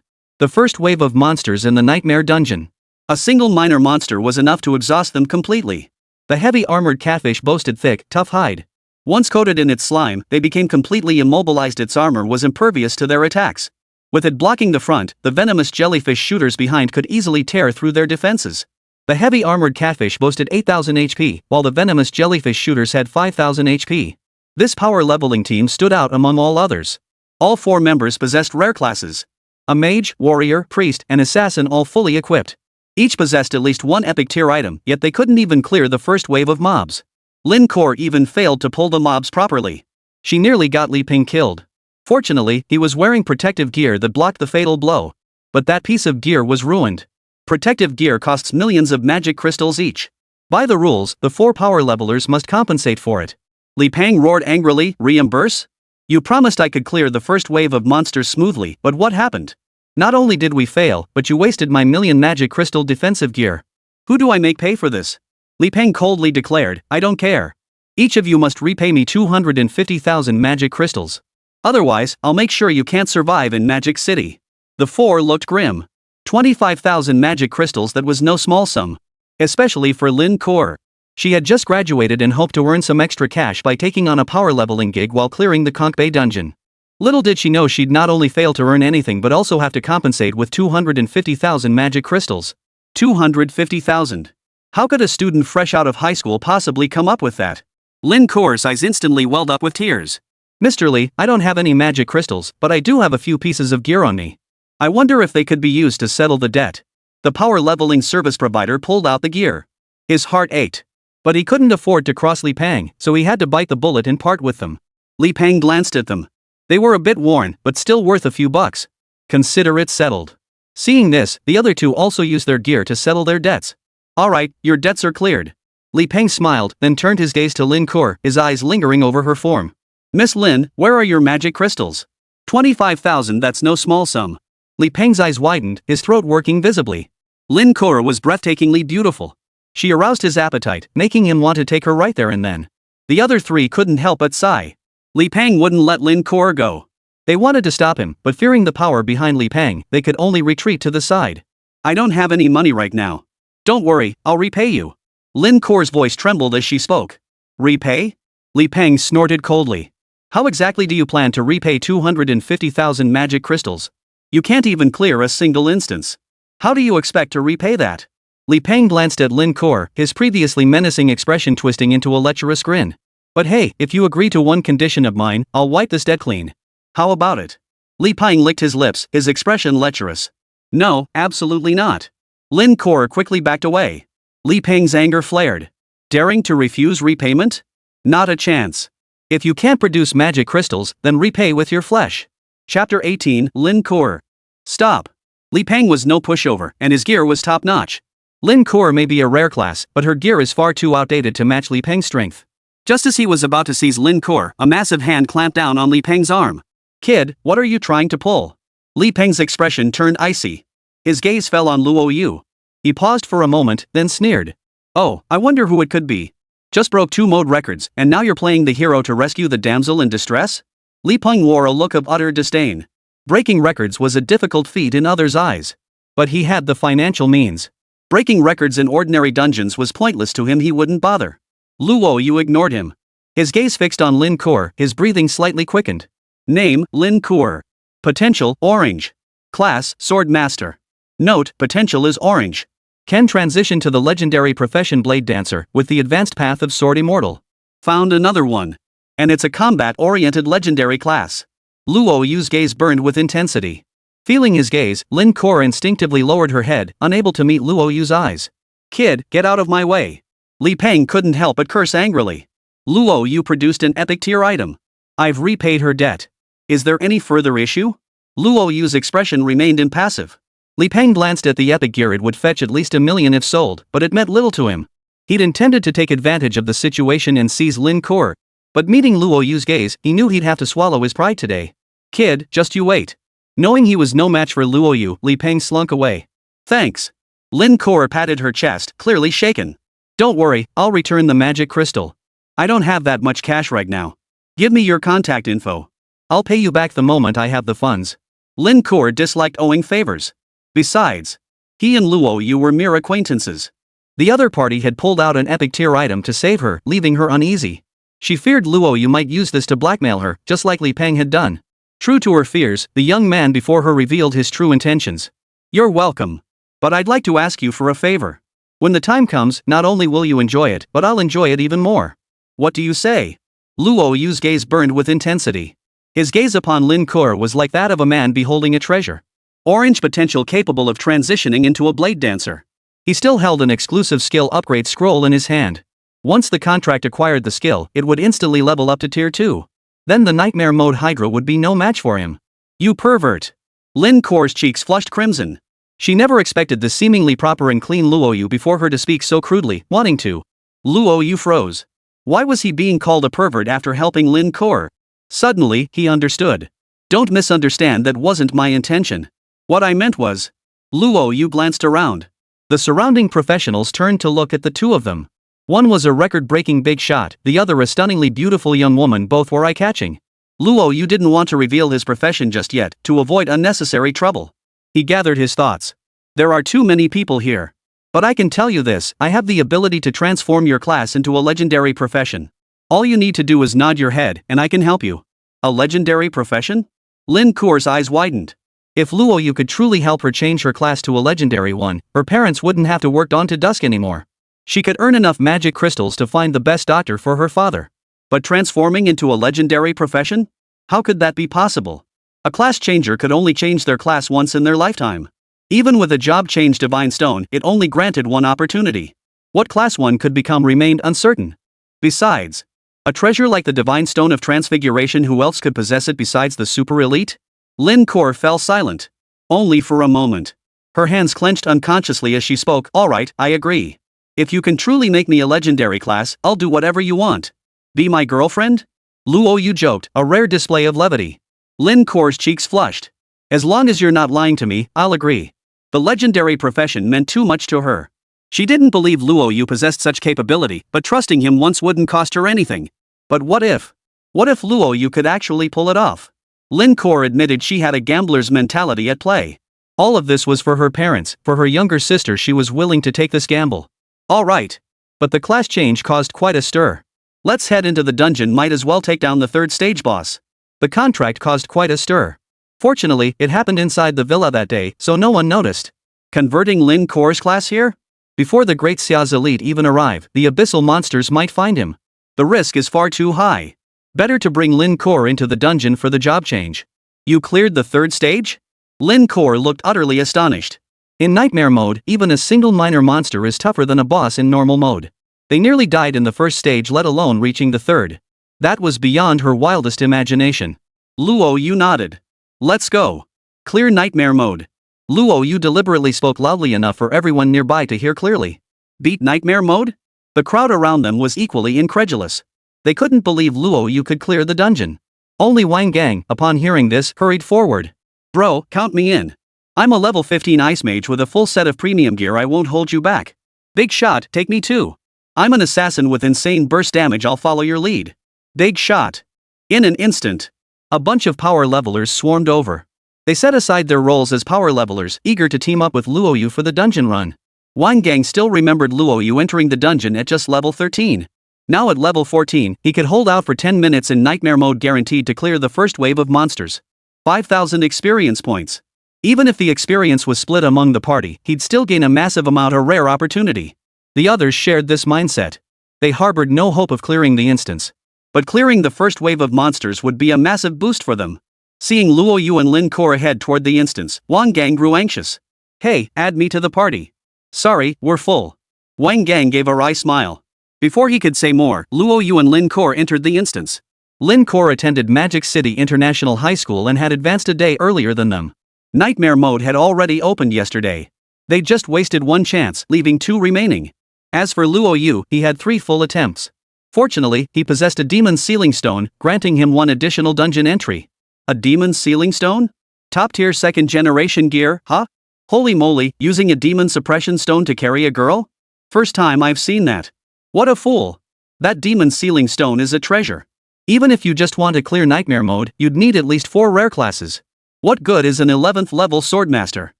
The first wave of monsters in the nightmare dungeon. A single minor monster was enough to exhaust them completely. The heavy armored catfish boasted thick, tough hide. Once coated in its slime, they became completely immobilized. Its armor was impervious to their attacks. With it blocking the front, the venomous jellyfish shooters behind could easily tear through their defenses. The heavy armored catfish boasted 8,000 HP, while the venomous jellyfish shooters had 5,000 HP. This power leveling team stood out among all others. All 4 members possessed rare classes. A mage, warrior, priest, and assassin, all fully equipped. Each possessed at least 1 epic tier item, yet they couldn't even clear the first wave of mobs. Lin Kor even failed to pull the mobs properly. She nearly got Li Ping killed. Fortunately, he was wearing protective gear that blocked the fatal blow. But that piece of gear was ruined. Protective gear costs millions of magic crystals each. By the rules, the 4 power levelers must compensate for it. Li Peng roared angrily, reimburse? You promised I could clear the first wave of monsters smoothly, but what happened? Not only did we fail, but you wasted my million magic crystal defensive gear. Who do I make pay for this? Li Peng coldly declared, I don't care. Each of you must repay me 250,000 magic crystals. Otherwise, I'll make sure you can't survive in Magic City. The four looked grim. 25,000 magic crystals, that was no small sum. Especially for Lin Kor. She had just graduated and hoped to earn some extra cash by taking on a power leveling gig while clearing the Conch Bay dungeon. Little did she know she'd not only fail to earn anything but also have to compensate with 250,000 magic crystals. 250,000. How could a student fresh out of high school possibly come up with that? Lin Kor's eyes instantly welled up with tears. Mr. Lee, I don't have any magic crystals, but I do have a few pieces of gear on me. I wonder if they could be used to settle the debt. The power leveling service provider pulled out the gear. His heart ached. But he couldn't afford to cross Li Peng, so he had to bite the bullet and part with them. Li Peng glanced at them. They were a bit worn, but still worth a few bucks. Consider it settled. Seeing this, the other two also used their gear to settle their debts. Alright, your debts are cleared. Li Peng smiled, then turned his gaze to Lin Kor, his eyes lingering over her form. Miss Lin, where are your magic crystals? 25,000, that's no small sum. Li Peng's eyes widened, his throat working visibly. Lin Kor was breathtakingly beautiful. She aroused his appetite, making him want to take her right there and then. The other three couldn't help but sigh. Li Peng wouldn't let Lin Kor go. They wanted to stop him, but fearing the power behind Li Peng, they could only retreat to the side. I don't have any money right now. Don't worry, I'll repay you. Lin Kor's voice trembled as she spoke. Repay? Li Peng snorted coldly. How exactly do you plan to repay 250,000 magic crystals? You can't even clear a single instance. How do you expect to repay that? Li Peng glanced at Lin Kor, his previously menacing expression twisting into a lecherous grin. But hey, if you agree to one condition of mine, I'll wipe this debt clean. How about it? Li Peng licked his lips, his expression lecherous. No, absolutely not. Lin Kor quickly backed away. Li Peng's anger flared. Daring to refuse repayment? Not a chance. If you can't produce magic crystals, then repay with your flesh. Chapter 18, Lin Kor. Stop. Li Peng was no pushover, and his gear was top-notch. Lin Kor may be a rare class, but her gear is far too outdated to match Li Peng's strength. Just as he was about to seize Lin Kor, a massive hand clamped down on Li Peng's arm. Kid, what are you trying to pull? Li Peng's expression turned icy. His gaze fell on Luo Yu. He paused for a moment, then sneered. Oh, I wonder who it could be. Just broke 2 mode records, and now you're playing the hero to rescue the damsel in distress? Li Peng wore a look of utter disdain. Breaking records was a difficult feat in others' eyes. But he had the financial means. Breaking records in ordinary dungeons was pointless to him, he wouldn't bother. Luo Yu ignored him. His gaze fixed on Lin Kor, his breathing slightly quickened. Name, Lin Kor. Potential, orange. Class, Sword Master. Note, potential is orange. Can transition to the legendary profession Blade Dancer, with the advanced path of Sword Immortal. Found another one. And it's a combat-oriented legendary class. Luo Yu's gaze burned with intensity. Feeling his gaze, Lin Kor instinctively lowered her head, unable to meet Luo Yu's eyes. Kid, get out of my way. Li Peng couldn't help but curse angrily. Luo Yu produced an epic tier item. I've repaid her debt. Is there any further issue? Luo Yu's expression remained impassive. Li Peng glanced at the epic gear. It would fetch at least 1 million if sold, but it meant little to him. He'd intended to take advantage of the situation and seize Lin Kor. But meeting Luo Yu's gaze, he knew he'd have to swallow his pride today. Kid, just you wait. Knowing he was no match for Luo Yu, Li Peng slunk away. Thanks. Lin Kor patted her chest, clearly shaken. Don't worry, I'll return the magic crystal. I don't have that much cash right now. Give me your contact info. I'll pay you back the moment I have the funds. Lin Kor disliked owing favors. Besides, he and Luo Yu were mere acquaintances. The other party had pulled out an epic tier item to save her, leaving her uneasy. She feared Luo Yu might use this to blackmail her, just like Li Peng had done. True to her fears, the young man before her revealed his true intentions. You're welcome. But I'd like to ask you for a favor. When the time comes, not only will you enjoy it, but I'll enjoy it even more. What do you say? Luo Yu's gaze burned with intensity. His gaze upon Lin Kor was like that of a man beholding a treasure. Orange potential capable of transitioning into a blade dancer. He still held an exclusive skill upgrade scroll in his hand. Once the contract acquired the skill, it would instantly level up to tier 2. Then the nightmare mode Hydra would be no match for him. You pervert. Lin Kor's cheeks flushed crimson. She never expected the seemingly proper and clean Luo Yu before her to speak so crudely, wanting to. Luo Yu froze. Why was he being called a pervert after helping Lin Kor? Suddenly, he understood. Don't misunderstand, that wasn't my intention. What I meant was... Luo Yu glanced around. The surrounding professionals turned to look at the two of them. One was a record-breaking big shot, the other a stunningly beautiful young woman. Both were eye-catching. Luo Yu didn't want to reveal his profession just yet, to avoid unnecessary trouble. He gathered his thoughts. There are too many people here. But I can tell you this, I have the ability to transform your class into a legendary profession. All you need to do is nod your head, and I can help you. A legendary profession? Lin Kor's eyes widened. If Luo Yu could truly help her change her class to a legendary one, her parents wouldn't have to work on to dusk anymore. She could earn enough magic crystals to find the best doctor for her father. But transforming into a legendary profession? How could that be possible? A class changer could only change their class once in their lifetime. Even with a job change divine stone, it only granted one opportunity. What class one could become remained uncertain. Besides, a treasure like the divine stone of transfiguration, who else could possess it besides the super elite? Lin Kor fell silent. Only for a moment. Her hands clenched unconsciously as she spoke. Alright, I agree. If you can truly make me a legendary class, I'll do whatever you want. Be my girlfriend? Luo Yu joked, a rare display of levity. Lin Kor's cheeks flushed. As long as you're not lying to me, I'll agree. The legendary profession meant too much to her. She didn't believe Luo Yu possessed such capability, but trusting him once wouldn't cost her anything. But what if? What if Luo Yu could actually pull it off? Lin Kor admitted she had a gambler's mentality at play. All of this was for her parents, for her younger sister. She was willing to take this gamble. Alright. But the class change caused quite a stir. Let's head into the dungeon, might as well take down the third stage boss. The contract caused quite a stir. Fortunately, it happened inside the villa that day, so no one noticed. Converting Lin Kor's class here? Before the Great Xia's elite even arrive, the abyssal monsters might find him. The risk is far too high. Better to bring Lin Kor into the dungeon for the job change. You cleared the third stage? Lin Kor looked utterly astonished. In nightmare mode, even a single minor monster is tougher than a boss in normal mode. They nearly died in the first stage, let alone reaching the third. That was beyond her wildest imagination. Luo Yu nodded. Let's go. Clear nightmare mode. Luo Yu deliberately spoke loudly enough for everyone nearby to hear clearly. Beat nightmare mode? The crowd around them was equally incredulous. They couldn't believe Luo Yu could clear the dungeon. Only Wang Gang, upon hearing this, hurried forward. Bro, count me in. I'm a level 15 ice mage with a full set of premium gear, I won't hold you back. Big shot, take me too. I'm an assassin with insane burst damage, I'll follow your lead. Big shot. In an instant, a bunch of power levelers swarmed over. They set aside their roles as power levelers, eager to team up with Luo Yu for the dungeon run. Wang Gang still remembered Luo Yu entering the dungeon at just level 13. Now at level 14, he could hold out for 10 minutes in nightmare mode, guaranteed to clear the first wave of monsters. 5,000 experience points. Even if the experience was split among the party, he'd still gain a massive amount, a rare opportunity. The others shared this mindset. They harbored no hope of clearing the instance. But clearing the first wave of monsters would be a massive boost for them. Seeing Luo Yu and Lin Kor head toward the instance, Wang Gang grew anxious. Hey, add me to the party. Sorry, we're full. Wang Gang gave a wry smile. Before he could say more, Luo Yu and Lin Kor entered the instance. Lin Kor attended Magic City International High School and had advanced a day earlier than them. Nightmare mode had already opened yesterday. They just wasted one chance, leaving two remaining. As for Luo Yu, he had 3 full attempts. Fortunately, he possessed a demon sealing stone, granting him 1 additional dungeon entry. A demon sealing stone? Top tier 2nd generation gear, huh? Holy moly, using a demon suppression stone to carry a girl? First time I've seen that. What a fool. That demon sealing stone is a treasure. Even if you just want to clear nightmare mode, you'd need at least 4 rare classes. What good is an 11th level swordmaster?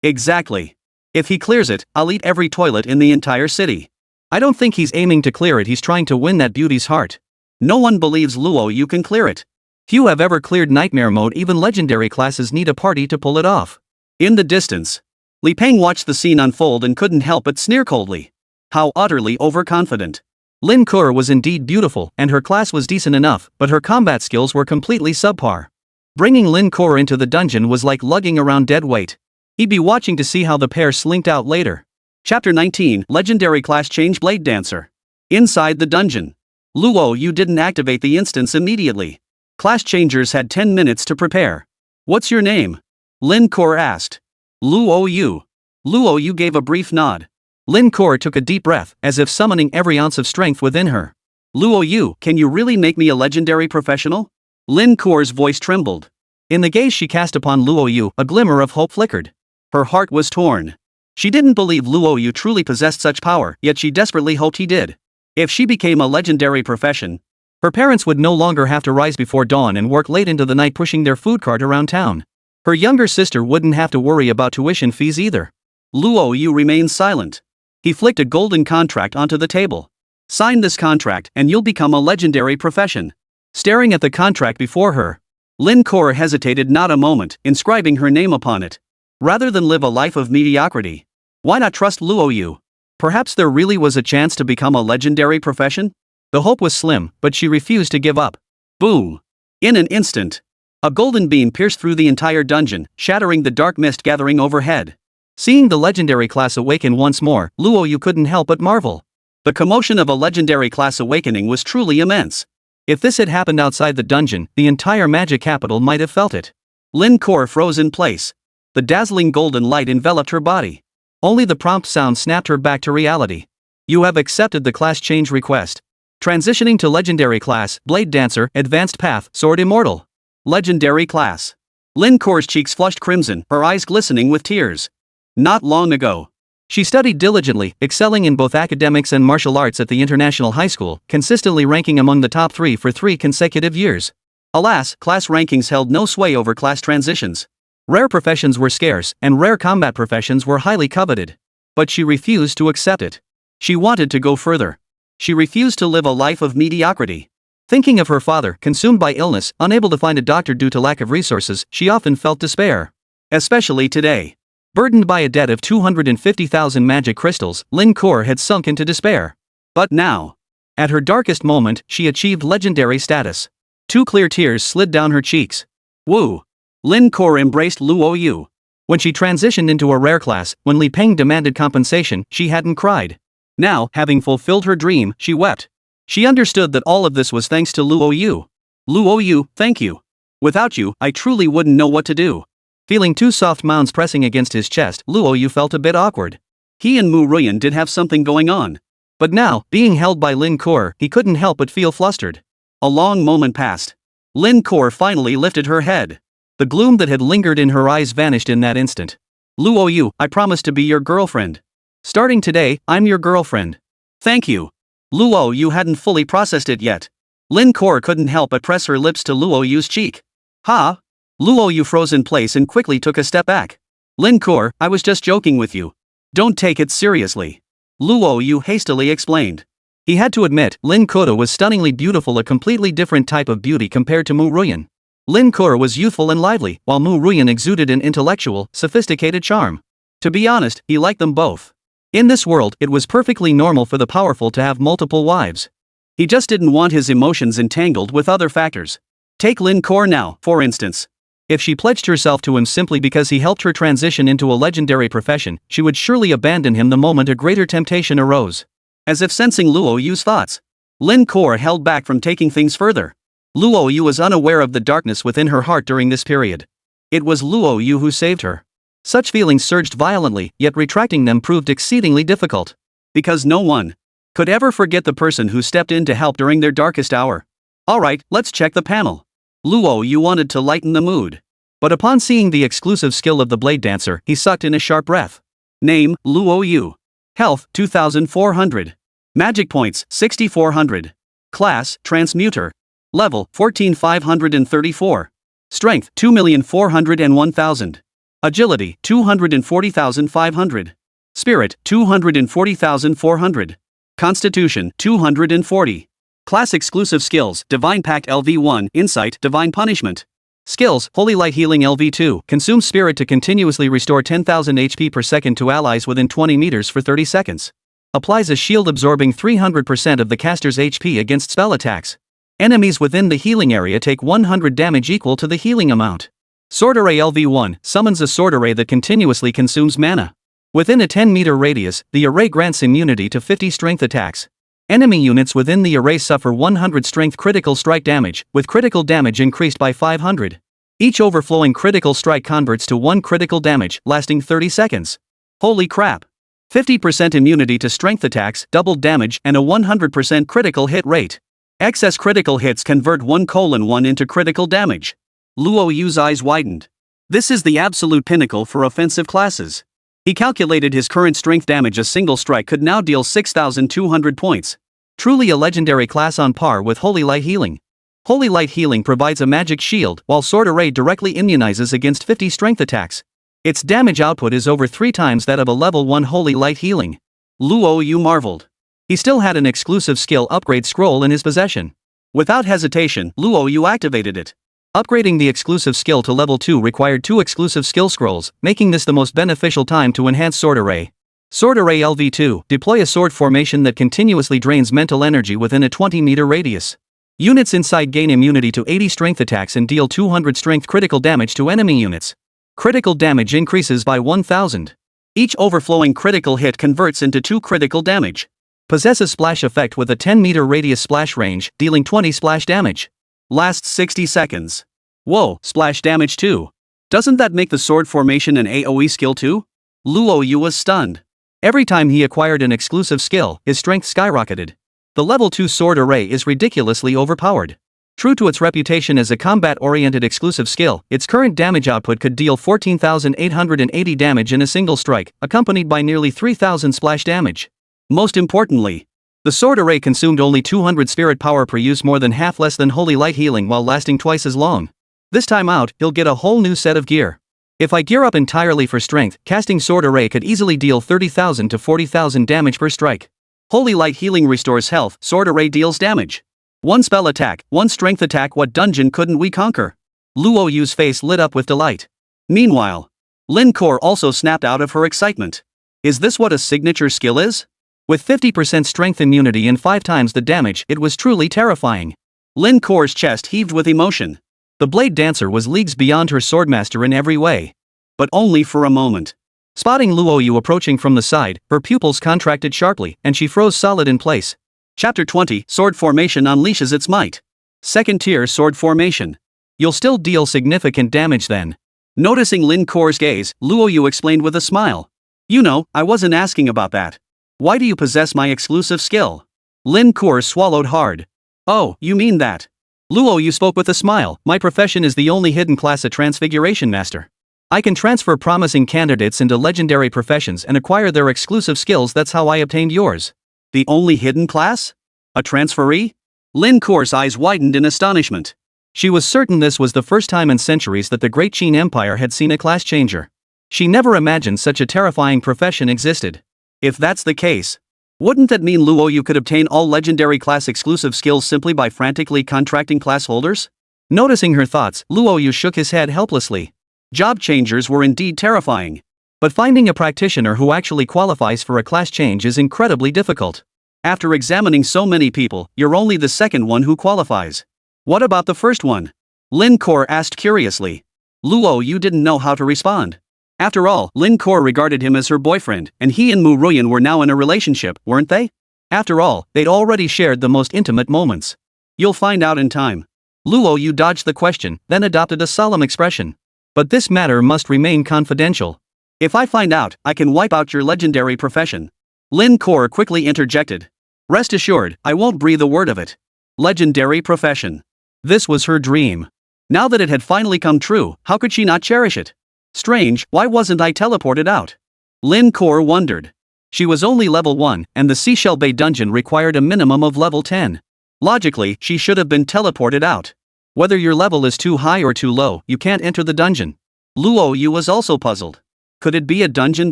Exactly. If he clears it, I'll eat every toilet in the entire city. I don't think he's aiming to clear it, he's trying to win that beauty's heart. No one believes Luo Yu can clear it. Few have ever cleared nightmare mode, even legendary classes need a party to pull it off. In the distance, Li Peng watched the scene unfold and couldn't help but sneer coldly. How utterly overconfident. Lin Kor was indeed beautiful, and her class was decent enough, but her combat skills were completely subpar. Bringing Lin Kor into the dungeon was like lugging around dead weight. He'd be watching to see how the pair slinked out later. Chapter 19, Legendary Class Change Blade Dancer. Inside the dungeon. Luo Yu didn't activate the instance immediately. Class changers had 10 minutes to prepare. What's your name? Lin Kor asked. Luo Yu. Luo Yu gave a brief nod. Lin Kor took a deep breath, as if summoning every ounce of strength within her. Luo Yu, can you really make me a legendary professional? Lin Kor's voice trembled. In the gaze she cast upon Luo Yu, a glimmer of hope flickered. Her heart was torn. She didn't believe Luo Yu truly possessed such power, yet she desperately hoped he did. If she became a legendary profession, her parents would no longer have to rise before dawn and work late into the night pushing their food cart around town. Her younger sister wouldn't have to worry about tuition fees either. Luo Yu remained silent. He flicked a golden contract onto the table. Sign this contract and you'll become a legendary profession. Staring at the contract before her, Lin Kor hesitated not a moment, inscribing her name upon it. Rather than live a life of mediocrity, why not trust Luo Yu? Perhaps there really was a chance to become a legendary profession? The hope was slim, but she refused to give up. Boom! In an instant, a golden beam pierced through the entire dungeon, shattering the dark mist gathering overhead. Seeing the legendary class awaken once more, Luo Yu couldn't help but marvel. The commotion of a legendary class awakening was truly immense. If this had happened outside the dungeon, the entire magic capital might have felt it. Lin Kor froze in place. The dazzling golden light enveloped her body. Only the prompt sound snapped her back to reality. You have accepted the class change request. Transitioning to Legendary Class, Blade Dancer, Advanced Path, Sword Immortal. Legendary Class. Lin Kor's cheeks flushed crimson, her eyes glistening with tears. Not long ago, she studied diligently, excelling in both academics and martial arts at the International High School, consistently ranking among the top 3 for 3 consecutive years. Alas, class rankings held no sway over class transitions. Rare professions were scarce, and rare combat professions were highly coveted. But she refused to accept it. She wanted to go further. She refused to live a life of mediocrity. Thinking of her father, consumed by illness, unable to find a doctor due to lack of resources, she often felt despair. Especially today. Burdened by a debt of 250,000 magic crystals, Lin Kor had sunk into despair. But now, at her darkest moment, she achieved legendary status. 2 clear tears slid down her cheeks. Woo! Lin Kor embraced Luo Yu. When she transitioned into a rare class, when Li Peng demanded compensation, she hadn't cried. Now, having fulfilled her dream, she wept. She understood that all of this was thanks to Luo Yu. Luo Yu, thank you. Without you, I truly wouldn't know what to do. Feeling 2 soft mounds pressing against his chest, Luo Yu felt a bit awkward. He and Mu Ruyan did have something going on. But now, being held by Lin Kor, he couldn't help but feel flustered. A long moment passed. Lin Kor finally lifted her head. The gloom that had lingered in her eyes vanished in that instant. Luo Yu, I promise to be your girlfriend. Starting today, I'm your girlfriend. Thank you. Luo Yu hadn't fully processed it yet. Lin Kor couldn't help but press her lips to Luo Yu's cheek. Ha! Luo Yu froze in place and quickly took a step back. Lin Kor, I was just joking with you. Don't take it seriously. Luo Yu hastily explained. He had to admit, Lin Kor was stunningly beautiful, a completely different type of beauty compared to Mu Ruyan. Lin Kor was youthful and lively, while Mu Ruyan exuded an intellectual, sophisticated charm. To be honest, he liked them both. In this world, it was perfectly normal for the powerful to have multiple wives. He just didn't want his emotions entangled with other factors. Take Lin Kor now, for instance. If she pledged herself to him simply because he helped her transition into a legendary profession, she would surely abandon him the moment a greater temptation arose. As if sensing Luo Yu's thoughts, Lin Kor held back from taking things further. Luo Yu was unaware of the darkness within her heart during this period. It was Luo Yu who saved her. Such feelings surged violently, yet retracting them proved exceedingly difficult. Because no one could ever forget the person who stepped in to help during their darkest hour. Alright, let's check the panel. Luo Yu wanted to lighten the mood. But upon seeing the exclusive skill of the Blade Dancer, he sucked in a sharp breath. Name, Luo Yu. Health, 2400. Magic points, 6400. Class, Transmuter. Level, 14534. Strength, 2,401,000. Agility, 240,500. Spirit, 240,400. Constitution, 240. Class exclusive skills, Divine Pact LV1, Insight, Divine Punishment. Skills, Holy Light Healing LV2, consumes spirit to continuously restore 10,000 HP per second to allies within 20 meters for 30 seconds. Applies a shield absorbing 300% of the caster's HP against spell attacks. Enemies within the healing area take 100 damage equal to the healing amount. Sword Array LV1, summons a sword array that continuously consumes mana. Within a 10-meter radius, the array grants immunity to 50 strength attacks. Enemy units within the array suffer 100 strength critical strike damage, with critical damage increased by 500. Each overflowing critical strike converts to 1 critical damage, lasting 30 seconds. Holy crap! 50% immunity to strength attacks, doubled damage, and a 100% critical hit rate. Excess critical hits convert 1:1 into critical damage. Luo Yu's eyes widened. This is the absolute pinnacle for offensive classes. He calculated his current strength damage. A single strike could now deal 6,200 points. Truly a legendary class on par with Holy Light Healing. Holy Light Healing provides a magic shield, while Sword Array directly immunizes against 50 strength attacks. Its damage output is over 3 times that of a level 1 Holy Light Healing. Luo Yu marveled. He still had an exclusive skill upgrade scroll in his possession. Without hesitation, Luo Yu activated it. Upgrading the exclusive skill to level 2 required 2 exclusive skill scrolls, making this the most beneficial time to enhance Sword Array. Sword Array LV2, deploy a sword formation that continuously drains mental energy within a 20-meter radius. Units inside gain immunity to 80 strength attacks and deal 200 strength critical damage to enemy units. Critical damage increases by 1000. Each overflowing critical hit converts into 2 critical damage. Possess a splash effect with a 10-meter radius splash range, dealing 20 splash damage. Lasts 60 seconds. Whoa, splash damage too. Doesn't that make the sword formation an AoE skill too? Luo Yu was stunned. Every time he acquired an exclusive skill, his strength skyrocketed. The level 2 Sword Array is ridiculously overpowered. True to its reputation as a combat-oriented exclusive skill, its current damage output could deal 14,880 damage in a single strike, accompanied by nearly 3,000 splash damage. Most importantly, the Sword Array consumed only 200 spirit power per use, more than half less than Holy Light Healing, while lasting twice as long. This time out, he'll get a whole new set of gear. If I gear up entirely for strength, casting Sword Array could easily deal 30,000 to 40,000 damage per strike. Holy Light Healing restores health, Sword Array deals damage. 1 spell attack, 1 strength attack. What dungeon couldn't we conquer? Luo Yu's face lit up with delight. Meanwhile, Lin Kor also snapped out of her excitement. Is this what a signature skill is? With 50% strength immunity and 5 times the damage, it was truly terrifying. Lin Kor's chest heaved with emotion. The Blade Dancer was leagues beyond her swordmaster in every way. But only for a moment. Spotting Luo Yu approaching from the side, her pupils contracted sharply, and she froze solid in place. Chapter 20, Sword Formation unleashes its might. Second tier Sword Formation. You'll still deal significant damage then. Noticing Lin Kor's gaze, Luo Yu explained with a smile. You know, I wasn't asking about that. Why do you possess my exclusive skill? Lin Kor swallowed hard. Oh, you mean that? Luo Yu spoke with a smile. My profession is the only hidden class, a Transfiguration Master. I can transfer promising candidates into legendary professions and acquire their exclusive skills. That's how I obtained yours. The only hidden class? A transferee? Lin Kor's eyes widened in astonishment. She was certain this was the first time in centuries that the Great Qin Empire had seen a class changer. She never imagined such a terrifying profession existed. If that's the case, wouldn't that mean Luo Yu could obtain all legendary class exclusive skills simply by frantically contracting class holders? Noticing her thoughts, Luo Yu shook his head helplessly. Job changers were indeed terrifying. But finding a practitioner who actually qualifies for a class change is incredibly difficult. After examining so many people, you're only the second one who qualifies. What about the first one? Lin Kor asked curiously. Luo Yu didn't know how to respond. After all, Lin Kor regarded him as her boyfriend, and he and Mu Ruyan were now in a relationship, weren't they? After all, they'd already shared the most intimate moments. You'll find out in time. Luo Yu dodged the question, then adopted a solemn expression. But this matter must remain confidential. If I find out, I can wipe out your legendary profession. Lin Kor quickly interjected. Rest assured, I won't breathe a word of it. Legendary profession. This was her dream. Now that it had finally come true, how could she not cherish it? Strange, why wasn't I teleported out? Lin Kor wondered. She was only level 1, and the Seashell Bay dungeon required a minimum of level 10. Logically, she should have been teleported out. Whether your level is too high or too low, you can't enter the dungeon. Luo Yu was also puzzled. Could it be a dungeon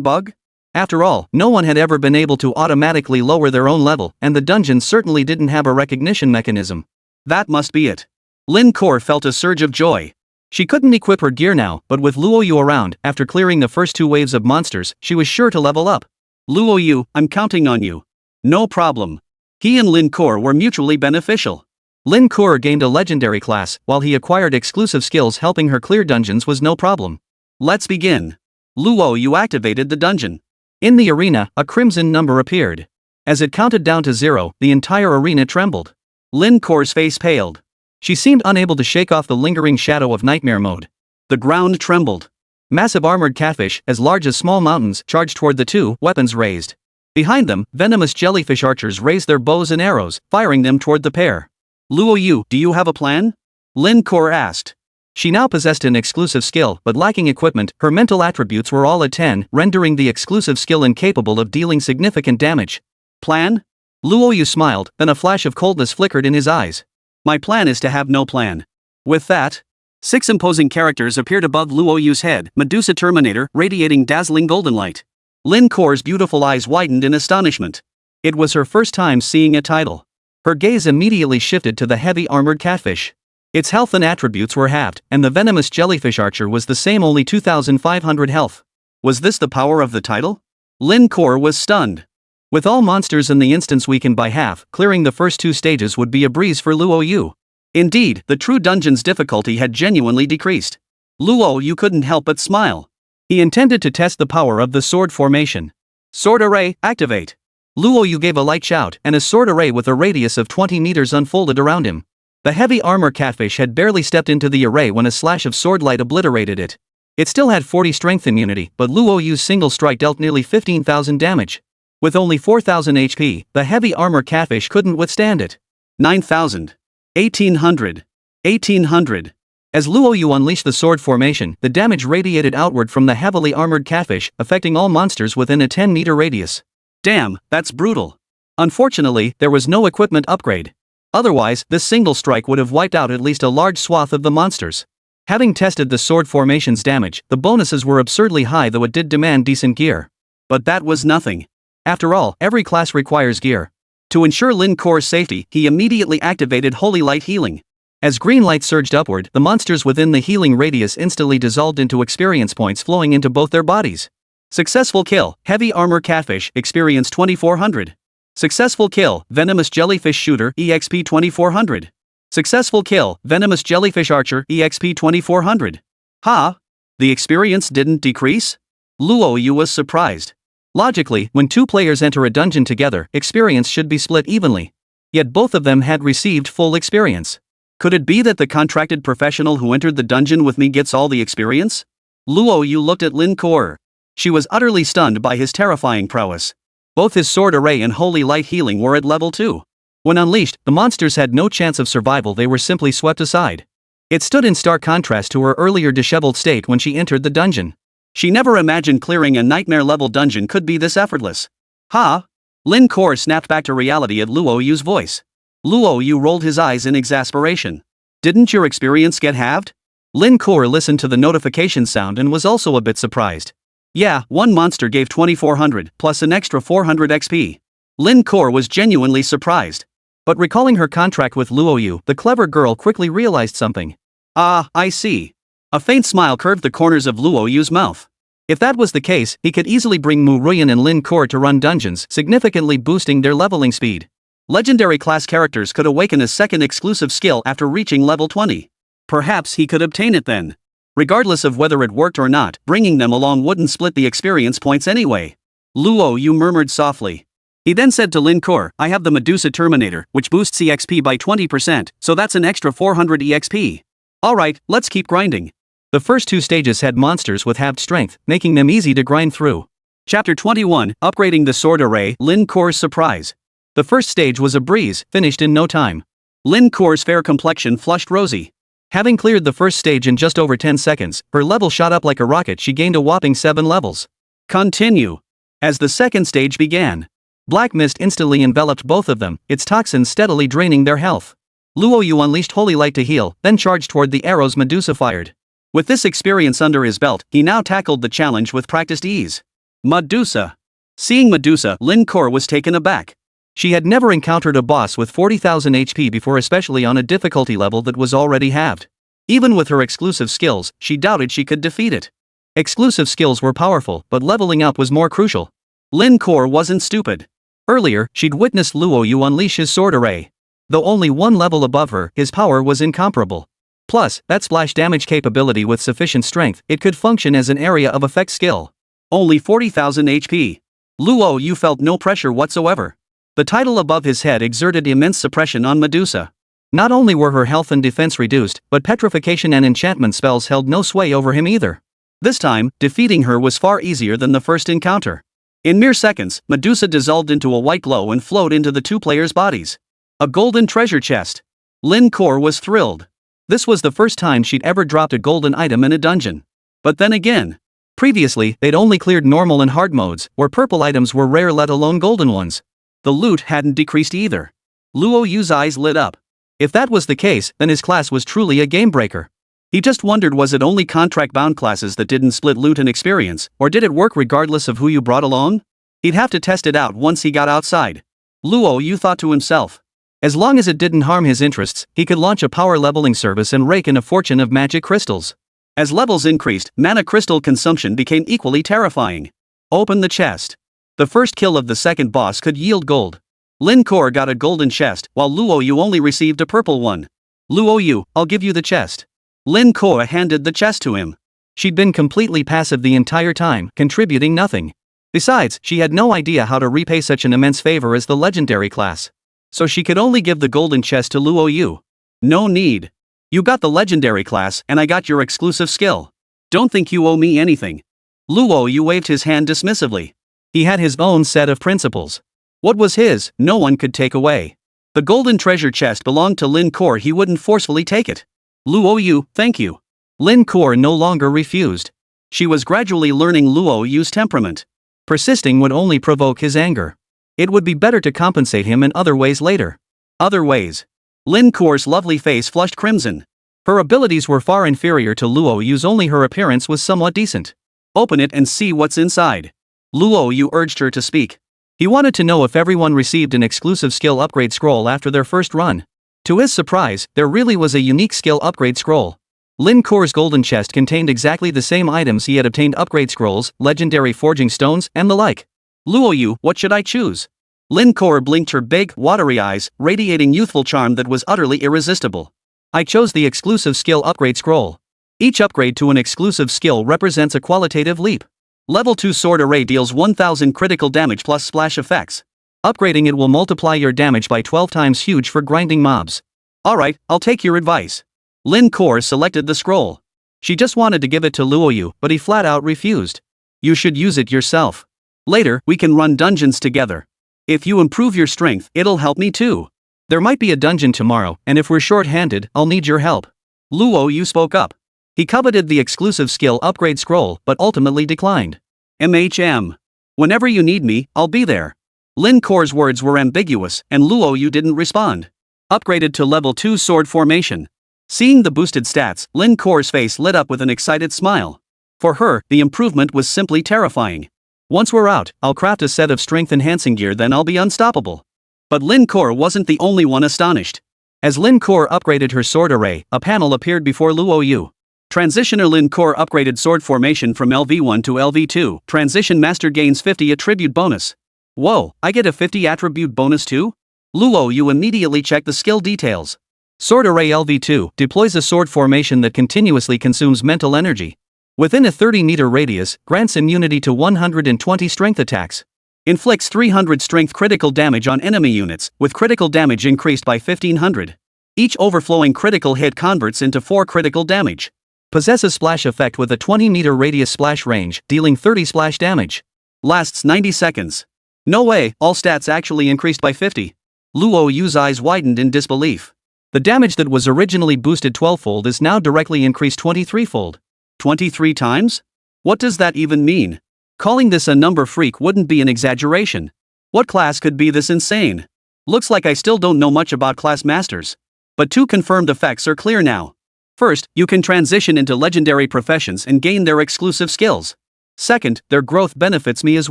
bug? After all, no one had ever been able to automatically lower their own level, and the dungeon certainly didn't have a recognition mechanism. That must be it. Lin Kor felt a surge of joy. She couldn't equip her gear now, but with Luo Yu around, after clearing the first 2 waves of monsters, she was sure to level up. Luo Yu, I'm counting on you. No problem. He and Lin Kor were mutually beneficial. Lin Kor gained a legendary class, while he acquired exclusive skills. Helping her clear dungeons was no problem. Let's begin. Luo Yu activated the dungeon. In the arena, a crimson number appeared. As it counted down to 0, the entire arena trembled. Lin Kor's face paled. She seemed unable to shake off the lingering shadow of nightmare mode. The ground trembled. Massive armored catfish, as large as small mountains, charged toward the two, weapons raised. Behind them, venomous jellyfish archers raised their bows and arrows, firing them toward the pair. Luo Yu, do you have a plan? Lin Kor asked. She now possessed an exclusive skill, but lacking equipment, her mental attributes were all at 10, rendering the exclusive skill incapable of dealing significant damage. Plan? Luo Yu smiled, then a flash of coldness flickered in his eyes. My plan is to have no plan. With that, 6 imposing characters appeared above Luo Yu's head, Medusa Terminator, radiating dazzling golden light. Lin Kor's beautiful eyes widened in astonishment. It was her first time seeing a title. Her gaze immediately shifted to the heavy armored catfish. Its health and attributes were halved, and the venomous jellyfish archer was the same, only 2,500 health. Was this the power of the title? Lin Kor was stunned. With all monsters in the instance weakened by half, clearing the first 2 stages would be a breeze for Luo Yu. Indeed, the true dungeon's difficulty had genuinely decreased. Luo Yu couldn't help but smile. He intended to test the power of the sword formation. Sword array, activate. Luo Yu gave a light shout, and a sword array with a radius of 20 meters unfolded around him. The heavy armor catfish had barely stepped into the array when a slash of sword light obliterated it. It still had 40 strength immunity, but Luo Yu's single strike dealt nearly 15,000 damage. With only 4,000 HP, the heavy armor catfish couldn't withstand it. 9,000. 1,800. 1,800. As Luo Yu unleashed the sword formation, the damage radiated outward from the heavily armored catfish, affecting all monsters within a 10-meter radius. Damn, that's brutal. Unfortunately, there was no equipment upgrade. Otherwise, this single strike would have wiped out at least a large swath of the monsters. Having tested the sword formation's damage, the bonuses were absurdly high, though it did demand decent gear. But that was nothing. After all, every class requires gear. To ensure Lin Kor's safety, he immediately activated Holy Light Healing. As green light surged upward, the monsters within the healing radius instantly dissolved into experience points flowing into both their bodies. Successful kill, Heavy Armor Catfish, experience 2400. Successful kill, Venomous Jellyfish Shooter, EXP 2400. Successful kill, Venomous Jellyfish Archer, EXP 2400. Ha! The experience didn't decrease? Luo Yu was surprised. Logically, when 2 players enter a dungeon together, experience should be split evenly. Yet both of them had received full experience. Could it be that the contracted professional who entered the dungeon with me gets all the experience? Luo Yu looked at Lin Kor. She was utterly stunned by his terrifying prowess. Both his sword array and holy light healing were at level 2. When unleashed, the monsters had no chance of survival, they were simply swept aside. It stood in stark contrast to her earlier disheveled state when she entered the dungeon. She never imagined clearing a nightmare-level dungeon could be this effortless. Ha! Lin Kor snapped back to reality at Luo Yu's voice. Luo Yu rolled his eyes in exasperation. Didn't your experience get halved? Lin Kor listened to the notification sound and was also a bit surprised. Yeah, one monster gave 2400, plus an extra 400 XP. Lin Kor was genuinely surprised. But recalling her contract with Luo Yu, the clever girl quickly realized something. Ah, I see. A faint smile curved the corners of Luo Yu's mouth. If that was the case, he could easily bring Mu Ruyan and Lin Kor to run dungeons, significantly boosting their leveling speed. Legendary class characters could awaken a second exclusive skill after reaching level 20. Perhaps he could obtain it then. Regardless of whether it worked or not, bringing them along wouldn't split the experience points anyway. Luo Yu murmured softly. He then said to Lin Kor, I have the Medusa Terminator, which boosts EXP by 20%, so that's an extra 400 EXP. Alright, let's keep grinding. The first 2 stages had monsters with halved strength, making them easy to grind through. Chapter 21, Upgrading the Sword Array, Lin Kor's Surprise. The first stage was a breeze, finished in no time. Lin Kor's fair complexion flushed rosy. Having cleared the first stage in just over 10 seconds, her level shot up like a rocket. She gained a whopping 7 levels. Continue. As the second stage began, black mist instantly enveloped both of them, its toxins steadily draining their health. Luo Yu unleashed Holy Light to heal, then charged toward the arrows Medusa fired. With this experience under his belt, he now tackled the challenge with practiced ease. Medusa. Seeing Medusa, Lin Kor was taken aback. She had never encountered a boss with 40,000 HP before, especially on a difficulty level that was already halved. Even with her exclusive skills, she doubted she could defeat it. Exclusive skills were powerful, but leveling up was more crucial. Lin Kor wasn't stupid. Earlier, she'd witnessed Luo Yu unleash his sword array. Though only 1 level above her, his power was incomparable. Plus, that splash damage capability with sufficient strength, it could function as an area of effect skill. Only 40,000 HP. Luo Yu felt no pressure whatsoever. The title above his head exerted immense suppression on Medusa. Not only were her health and defense reduced, but petrification and enchantment spells held no sway over him either. This time, defeating her was far easier than the first encounter. In mere seconds, Medusa dissolved into a white glow and flowed into the two players' bodies. A golden treasure chest. Lin Kor was thrilled. This was the first time she'd ever dropped a golden item in a dungeon. But then again, previously they'd only cleared normal and hard modes, where purple items were rare let alone golden ones. The loot hadn't decreased either. Luo Yu's eyes lit up. If that was the case, then his class was truly a game breaker. He just wondered, was it only contract-bound classes that didn't split loot and experience, or did it work regardless of who you brought along? He'd have to test it out once he got outside. Luo Yu thought to himself. As long as it didn't harm his interests, he could launch a power leveling service and rake in a fortune of magic crystals. As levels increased, mana crystal consumption became equally terrifying. Open the chest. The first kill of the second boss could yield gold. Lin Kor got a golden chest, while Luo Yu only received a purple one. Luo Yu, I'll give you the chest. Lin Kor handed the chest to him. She'd been completely passive the entire time, contributing nothing. Besides, she had no idea how to repay such an immense favor as the legendary class. So she could only give the golden chest to Luo Yu. No need. You got the legendary class, and I got your exclusive skill. Don't think you owe me anything. Luo Yu waved his hand dismissively. He had his own set of principles. What was his, no one could take away. The golden treasure chest belonged to Lin Kor, he wouldn't forcefully take it. Luo Yu, thank you. Lin Kor no longer refused. She was gradually learning Luo Yu's temperament. Persisting would only provoke his anger. It would be better to compensate him in other ways later. Other ways. Lin Kor's lovely face flushed crimson. Her abilities were far inferior to Luo Yu's, only her appearance was somewhat decent. Open it and see what's inside. Luo Yu urged her to speak. He wanted to know if everyone received an exclusive skill upgrade scroll after their first run. To his surprise, there really was a unique skill upgrade scroll. Lin Kor's golden chest contained exactly the same items he had obtained: upgrade scrolls, legendary forging stones, and the like. Luo Yu, what should I choose? Lin Kor blinked her big, watery eyes, radiating youthful charm that was utterly irresistible. I chose the exclusive skill upgrade scroll. Each upgrade to an exclusive skill represents a qualitative leap. Level 2 sword array deals 1000 critical damage plus splash effects. Upgrading it will multiply your damage by 12 times, huge for grinding mobs. Alright, I'll take your advice. Lin Kor selected the scroll. She just wanted to give it to Luo Yu, but he flat out refused. You should use it yourself. Later, we can run dungeons together. If you improve your strength, it'll help me too. There might be a dungeon tomorrow, and if we're short-handed, I'll need your help. Luo Yu spoke up. He coveted the exclusive skill upgrade scroll, but ultimately declined. Whenever you need me, I'll be there. Lin Kor's words were ambiguous, and Luo Yu didn't respond. Upgraded to level 2 sword formation. Seeing the boosted stats, Lin Kor's face lit up with an excited smile. For her, the improvement was simply terrifying. Once we're out, I'll craft a set of strength-enhancing gear, then I'll be unstoppable. But Lin Kor wasn't the only one astonished. As Lin Kor upgraded her sword array, a panel appeared before Luo Yu. Transitioner: Lin Kor upgraded sword formation from LV1 to LV2. Transition master gains 50 attribute bonus. Whoa, I get a 50 attribute bonus too? Luo Yu immediately checked the skill details. Sword array LV2 deploys a sword formation that continuously consumes mental energy. Within a 30-meter radius, grants immunity to 120 strength attacks. Inflicts 300 strength critical damage on enemy units, with critical damage increased by 1500. Each overflowing critical hit converts into 4 critical damage. Possesses splash effect with a 20-meter radius splash range, dealing 30 splash damage. Lasts 90 seconds. No way, all stats actually increased by 50. Luo Yu's eyes widened in disbelief. The damage that was originally boosted 12-fold is now directly increased 23-fold. 23 times? What does that even mean? Calling this a number freak wouldn't be an exaggeration. What class could be this insane? Looks like I still don't know much about class masters. But 2 confirmed effects are clear now. First, you can transition into legendary professions and gain their exclusive skills. Second, their growth benefits me as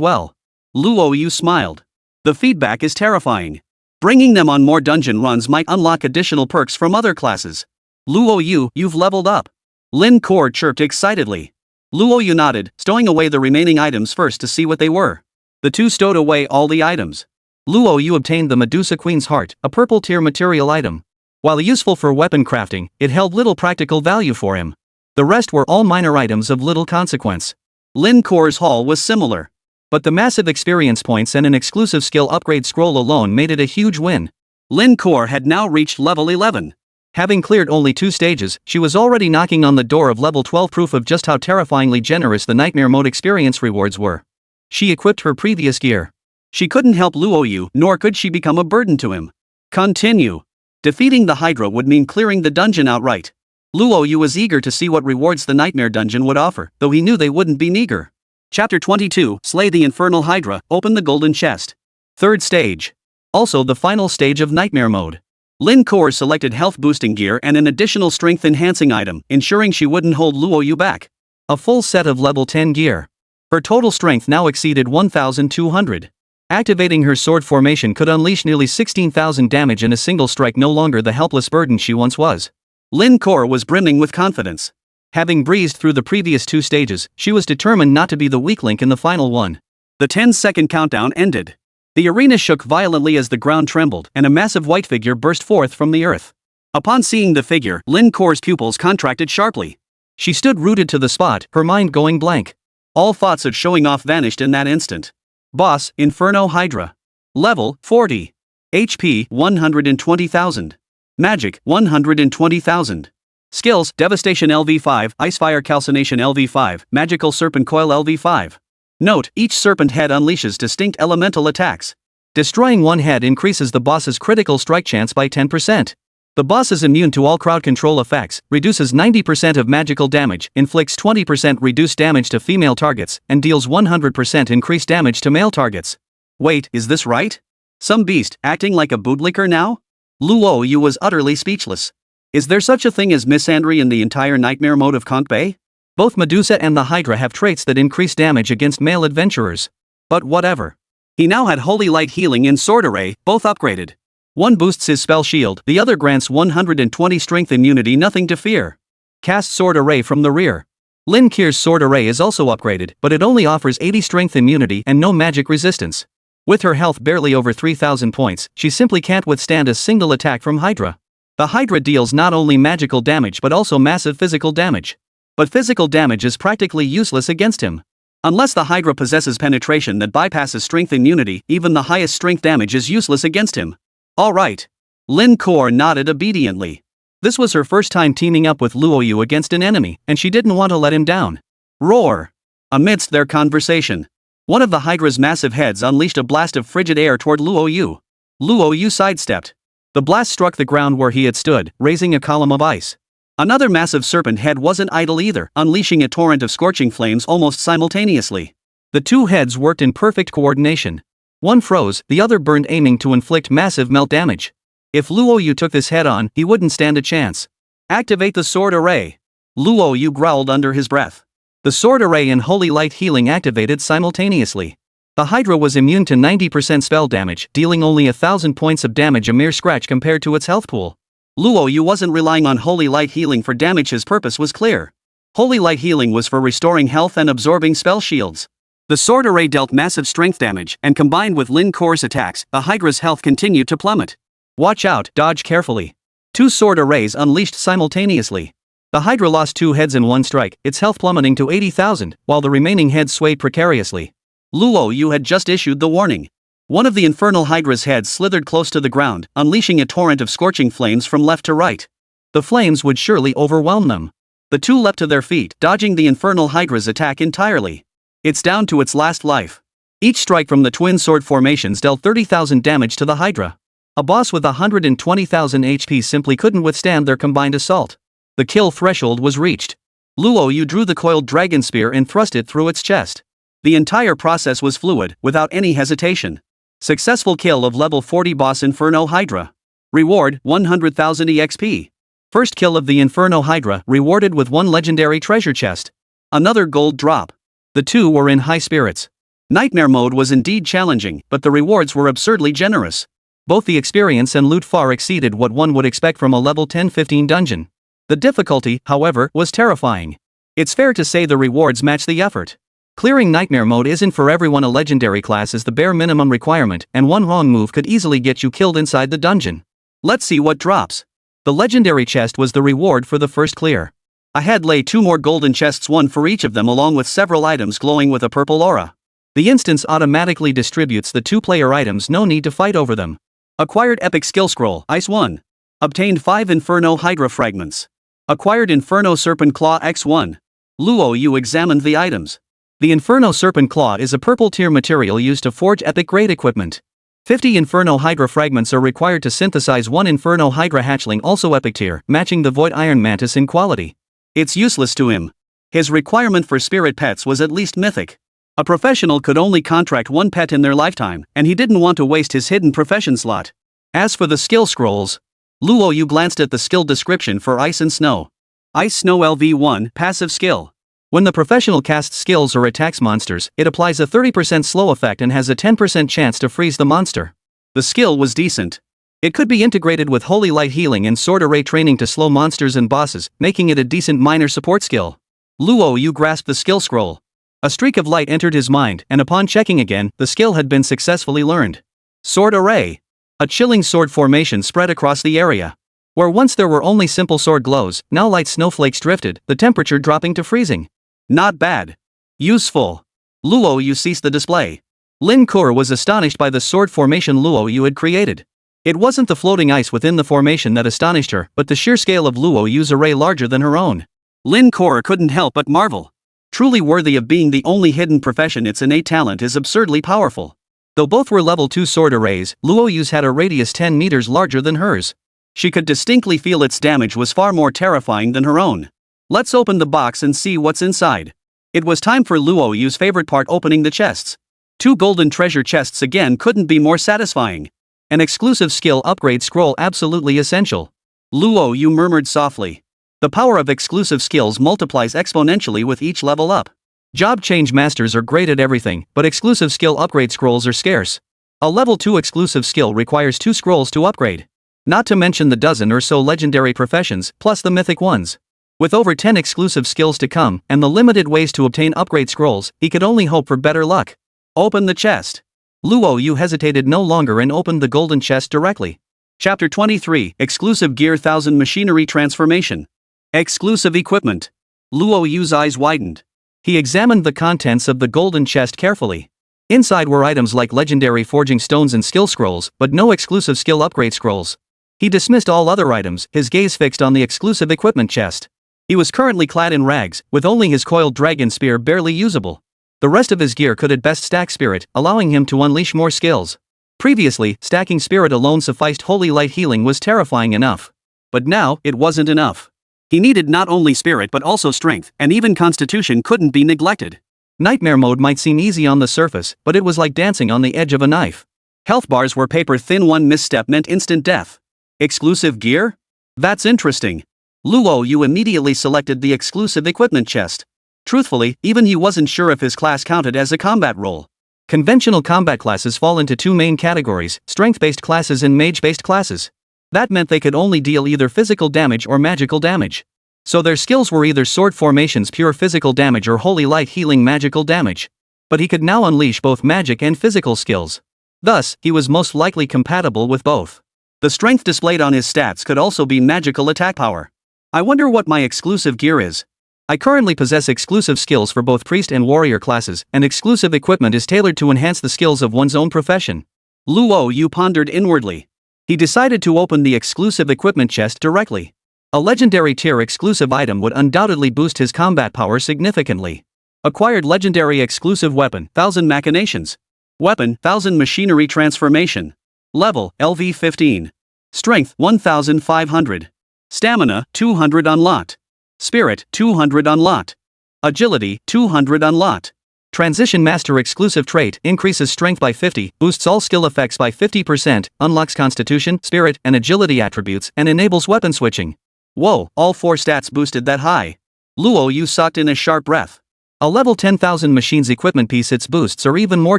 well. Luo Yu smiled. The feedback is terrifying. Bringing them on more dungeon runs might unlock additional perks from other classes. Luo Yu, you've leveled up. Lin Kor chirped excitedly. Luo Yu nodded, stowing away the remaining items first to see what they were. The two stowed away all the items. Luo Yu obtained the Medusa Queen's Heart, a purple tier material item. While useful for weapon crafting, it held little practical value for him. The rest were all minor items of little consequence. Lin Kor's haul was similar. But the massive experience points and an exclusive skill upgrade scroll alone made it a huge win. Lin Kor had now reached level 11. Having cleared only 2 stages, she was already knocking on the door of level 12, proof of just how terrifyingly generous the nightmare mode experience rewards were. She equipped her previous gear. She couldn't help Luo Yu, nor could she become a burden to him. Continue. Defeating the Hydra would mean clearing the dungeon outright. Luo Yu was eager to see what rewards the nightmare dungeon would offer, though he knew they wouldn't be meager. Chapter 22, Slay the Infernal Hydra, Open the Golden Chest. 3rd stage. Also the final stage of nightmare mode. Lin Kor selected health boosting gear and an additional strength enhancing item, ensuring she wouldn't hold Luo Yu back. A full set of level 10 gear. Her total strength now exceeded 1,200. Activating her sword formation could unleash nearly 16,000 damage in a single strike, no longer the helpless burden she once was. Lin Kor was brimming with confidence. Having breezed through the previous 2 stages, she was determined not to be the weak link in the final one. The 10-second countdown ended. The arena shook violently as the ground trembled, and a massive white figure burst forth from the earth. Upon seeing the figure, Lin Kor's pupils contracted sharply. She stood rooted to the spot, her mind going blank. All thoughts of showing off vanished in that instant. Boss, Inferno Hydra. Level, 40. HP, 120,000. Magic, 120,000. Skills, Devastation LV5, Icefire Calcination LV5, Magical Serpent Coil LV5. Note, each serpent head unleashes distinct elemental attacks. Destroying one head increases the boss's critical strike chance by 10%. The boss is immune to all crowd control effects, reduces 90% of magical damage, inflicts 20% reduced damage to female targets, and deals 100% increased damage to male targets. Wait, is this right? Some beast, acting like a bootlicker now? Luo Yu was utterly speechless. Is there such a thing as misandry in the entire nightmare mode of Conk Bay? Both Medusa and the Hydra have traits that increase damage against male adventurers. But whatever. He now had Holy Light Healing and Sword Array, both upgraded. One boosts his spell shield, the other grants 120 strength immunity, nothing to fear. Cast Sword Array from the rear. Lin Kier's Sword Array is also upgraded, but it only offers 80 strength immunity and no magic resistance. With her health barely over 3,000 points, she simply can't withstand a single attack from Hydra. The Hydra deals not only magical damage but also massive physical damage. But physical damage is practically useless against him. Unless the Hydra possesses penetration that bypasses strength immunity, even the highest strength damage is useless against him. Alright. Lin Kor nodded obediently. This was her first time teaming up with Luo Yu against an enemy, and she didn't want to let him down. Roar! Amidst their conversation, one of the Hydra's massive heads unleashed a blast of frigid air toward Luo Yu. Luo Yu sidestepped. The blast struck the ground where he had stood, raising a column of ice. Another massive serpent head wasn't idle either, unleashing a torrent of scorching flames almost simultaneously. The 2 heads worked in perfect coordination. One froze, the other burned, aiming to inflict massive melt damage. If Luo Yu took this head on, he wouldn't stand a chance. Activate the Sword Array. Luo Yu growled under his breath. The Sword Array and Holy Light Healing activated simultaneously. The Hydra was immune to 90% spell damage, dealing only 1,000 points of damage, a mere scratch compared to its health pool. Luo Yu wasn't relying on Holy Light Healing for damage, his purpose was clear. Holy Light Healing was for restoring health and absorbing spell shields. The Sword Array dealt massive strength damage, and combined with Lin Kor's attacks, the Hydra's health continued to plummet. Watch out, dodge carefully. 2 Sword Arrays unleashed simultaneously. The Hydra lost 2 heads in one strike, its health plummeting to 80,000, while the remaining heads swayed precariously. Luo Yu had just issued the warning. One of the infernal Hydra's heads slithered close to the ground, unleashing a torrent of scorching flames from left to right. The flames would surely overwhelm them. The 2 leapt to their feet, dodging the infernal Hydra's attack entirely. It's down to its last life. Each strike from the twin sword formations dealt 30,000 damage to the Hydra. A boss with 120,000 HP simply couldn't withstand their combined assault. The kill threshold was reached. Luo Yu drew the coiled dragon spear and thrust it through its chest. The entire process was fluid, without any hesitation. Successful kill of level 40 boss Inferno Hydra. Reward, 100,000 EXP. First kill of the Inferno Hydra, rewarded with 1 legendary treasure chest. Another gold drop. The 2 were in high spirits. Nightmare mode was indeed challenging, but the rewards were absurdly generous. Both the experience and loot far exceeded what one would expect from a level 10-15 dungeon. The difficulty, however, was terrifying. It's fair to say the rewards match the effort. Clearing Nightmare mode isn't for everyone. A legendary class is the bare minimum requirement, and one wrong move could easily get you killed inside the dungeon. Let's see what drops. The legendary chest was the reward for the first clear. Ahead lay 2 more golden chests, one for each of them, along with several items glowing with a purple aura. The instance automatically distributes the 2-player items, no need to fight over them. Acquired Epic Skill Scroll, Ice 1. Obtained 5 Inferno Hydra fragments. Acquired Inferno Serpent Claw X1. Luo Yu examined the items. The Inferno Serpent Claw is a purple tier material used to forge epic grade equipment. 50 Inferno Hydra fragments are required to synthesize 1 Inferno Hydra hatchling, also epic tier, matching the Void Iron Mantis in quality. It's useless to him. His requirement for spirit pets was at least mythic. A professional could only contract 1 pet in their lifetime, and he didn't want to waste his hidden profession slot. As for the skill scrolls, Luo Yu glanced at the skill description for Ice and Snow. Ice Snow LV1 Passive Skill. When the professional casts skills or attacks monsters, it applies a 30% slow effect and has a 10% chance to freeze the monster. The skill was decent. It could be integrated with Holy Light Healing and Sword Array training to slow monsters and bosses, making it a decent minor support skill. Luo Yu grasped the skill scroll. A streak of light entered his mind, and upon checking again, the skill had been successfully learned. Sword Array. A chilling sword formation spread across the area. Where once there were only simple sword glows, now light snowflakes drifted, the temperature dropping to freezing. Not bad. Useful. Luo Yu ceased the display. Lin Kur was astonished by the sword formation Luo Yu had created. It wasn't the floating ice within the formation that astonished her, but the sheer scale of Luo Yu's array larger than her own. Lin Kur couldn't help but marvel. Truly worthy of being the only hidden profession, its innate talent is absurdly powerful. Though both were level 2 sword arrays, Luo Yu's had a radius 10 meters larger than hers. She could distinctly feel its damage was far more terrifying than her own. Let's open the box and see what's inside. It was time for Luo Yu's favorite part, opening the chests. 2 golden treasure chests again couldn't be more satisfying. An exclusive skill upgrade scroll absolutely essential. Luo Yu murmured softly. The power of exclusive skills multiplies exponentially with each level up. Job change masters are great at everything, but exclusive skill upgrade scrolls are scarce. A level 2 exclusive skill requires 2 scrolls to upgrade. Not to mention the dozen or so legendary professions, plus the mythic ones. With over 10 exclusive skills to come, and the limited ways to obtain upgrade scrolls, he could only hope for better luck. Open the chest. Luo Yu hesitated no longer and opened the golden chest directly. Chapter 23, Exclusive Gear 1000 Machinery Transformation. Exclusive Equipment. Luo Yu's eyes widened. He examined the contents of the golden chest carefully. Inside were items like legendary forging stones and skill scrolls, but no exclusive skill upgrade scrolls. He dismissed all other items, his gaze fixed on the exclusive equipment chest. He was currently clad in rags, with only his coiled dragon spear barely usable. The rest of his gear could at best stack spirit, allowing him to unleash more skills. Previously, stacking spirit alone sufficed. Holy Light Healing was terrifying enough. But now, it wasn't enough. He needed not only spirit but also strength, and even constitution couldn't be neglected. Nightmare mode might seem easy on the surface, but it was like dancing on the edge of a knife. Health bars were paper thin, one misstep meant instant death. Exclusive gear? That's interesting. Luo Yu immediately selected the exclusive equipment chest. Truthfully, even he wasn't sure if his class counted as a combat role. Conventional combat classes fall into 2 main categories, strength-based classes and mage-based classes. That meant they could only deal either physical damage or magical damage. So their skills were either sword formations pure physical damage or Holy Light Healing magical damage. But he could now unleash both magic and physical skills. Thus, he was most likely compatible with both. The strength displayed on his stats could also be magical attack power. I wonder what my exclusive gear is. I currently possess exclusive skills for both priest and warrior classes, and exclusive equipment is tailored to enhance the skills of one's own profession. Luo Yu pondered inwardly. He decided to open the exclusive equipment chest directly. A legendary tier exclusive item would undoubtedly boost his combat power significantly. Acquired legendary exclusive weapon, 1000 Machinations. Weapon, 1000 Machinery Transformation. Level, LV15. Strength, 1500. Stamina, 200 unlocked. Spirit, 200 unlocked. Agility, 200 unlocked. Transition Master exclusive trait, increases strength by 50, boosts all skill effects by 50%, unlocks constitution, spirit, and agility attributes, and enables weapon switching. Whoa, all 4 stats boosted that high. Luo Yu sucked in a sharp breath. A level 10,000 machine's equipment piece, its boosts are even more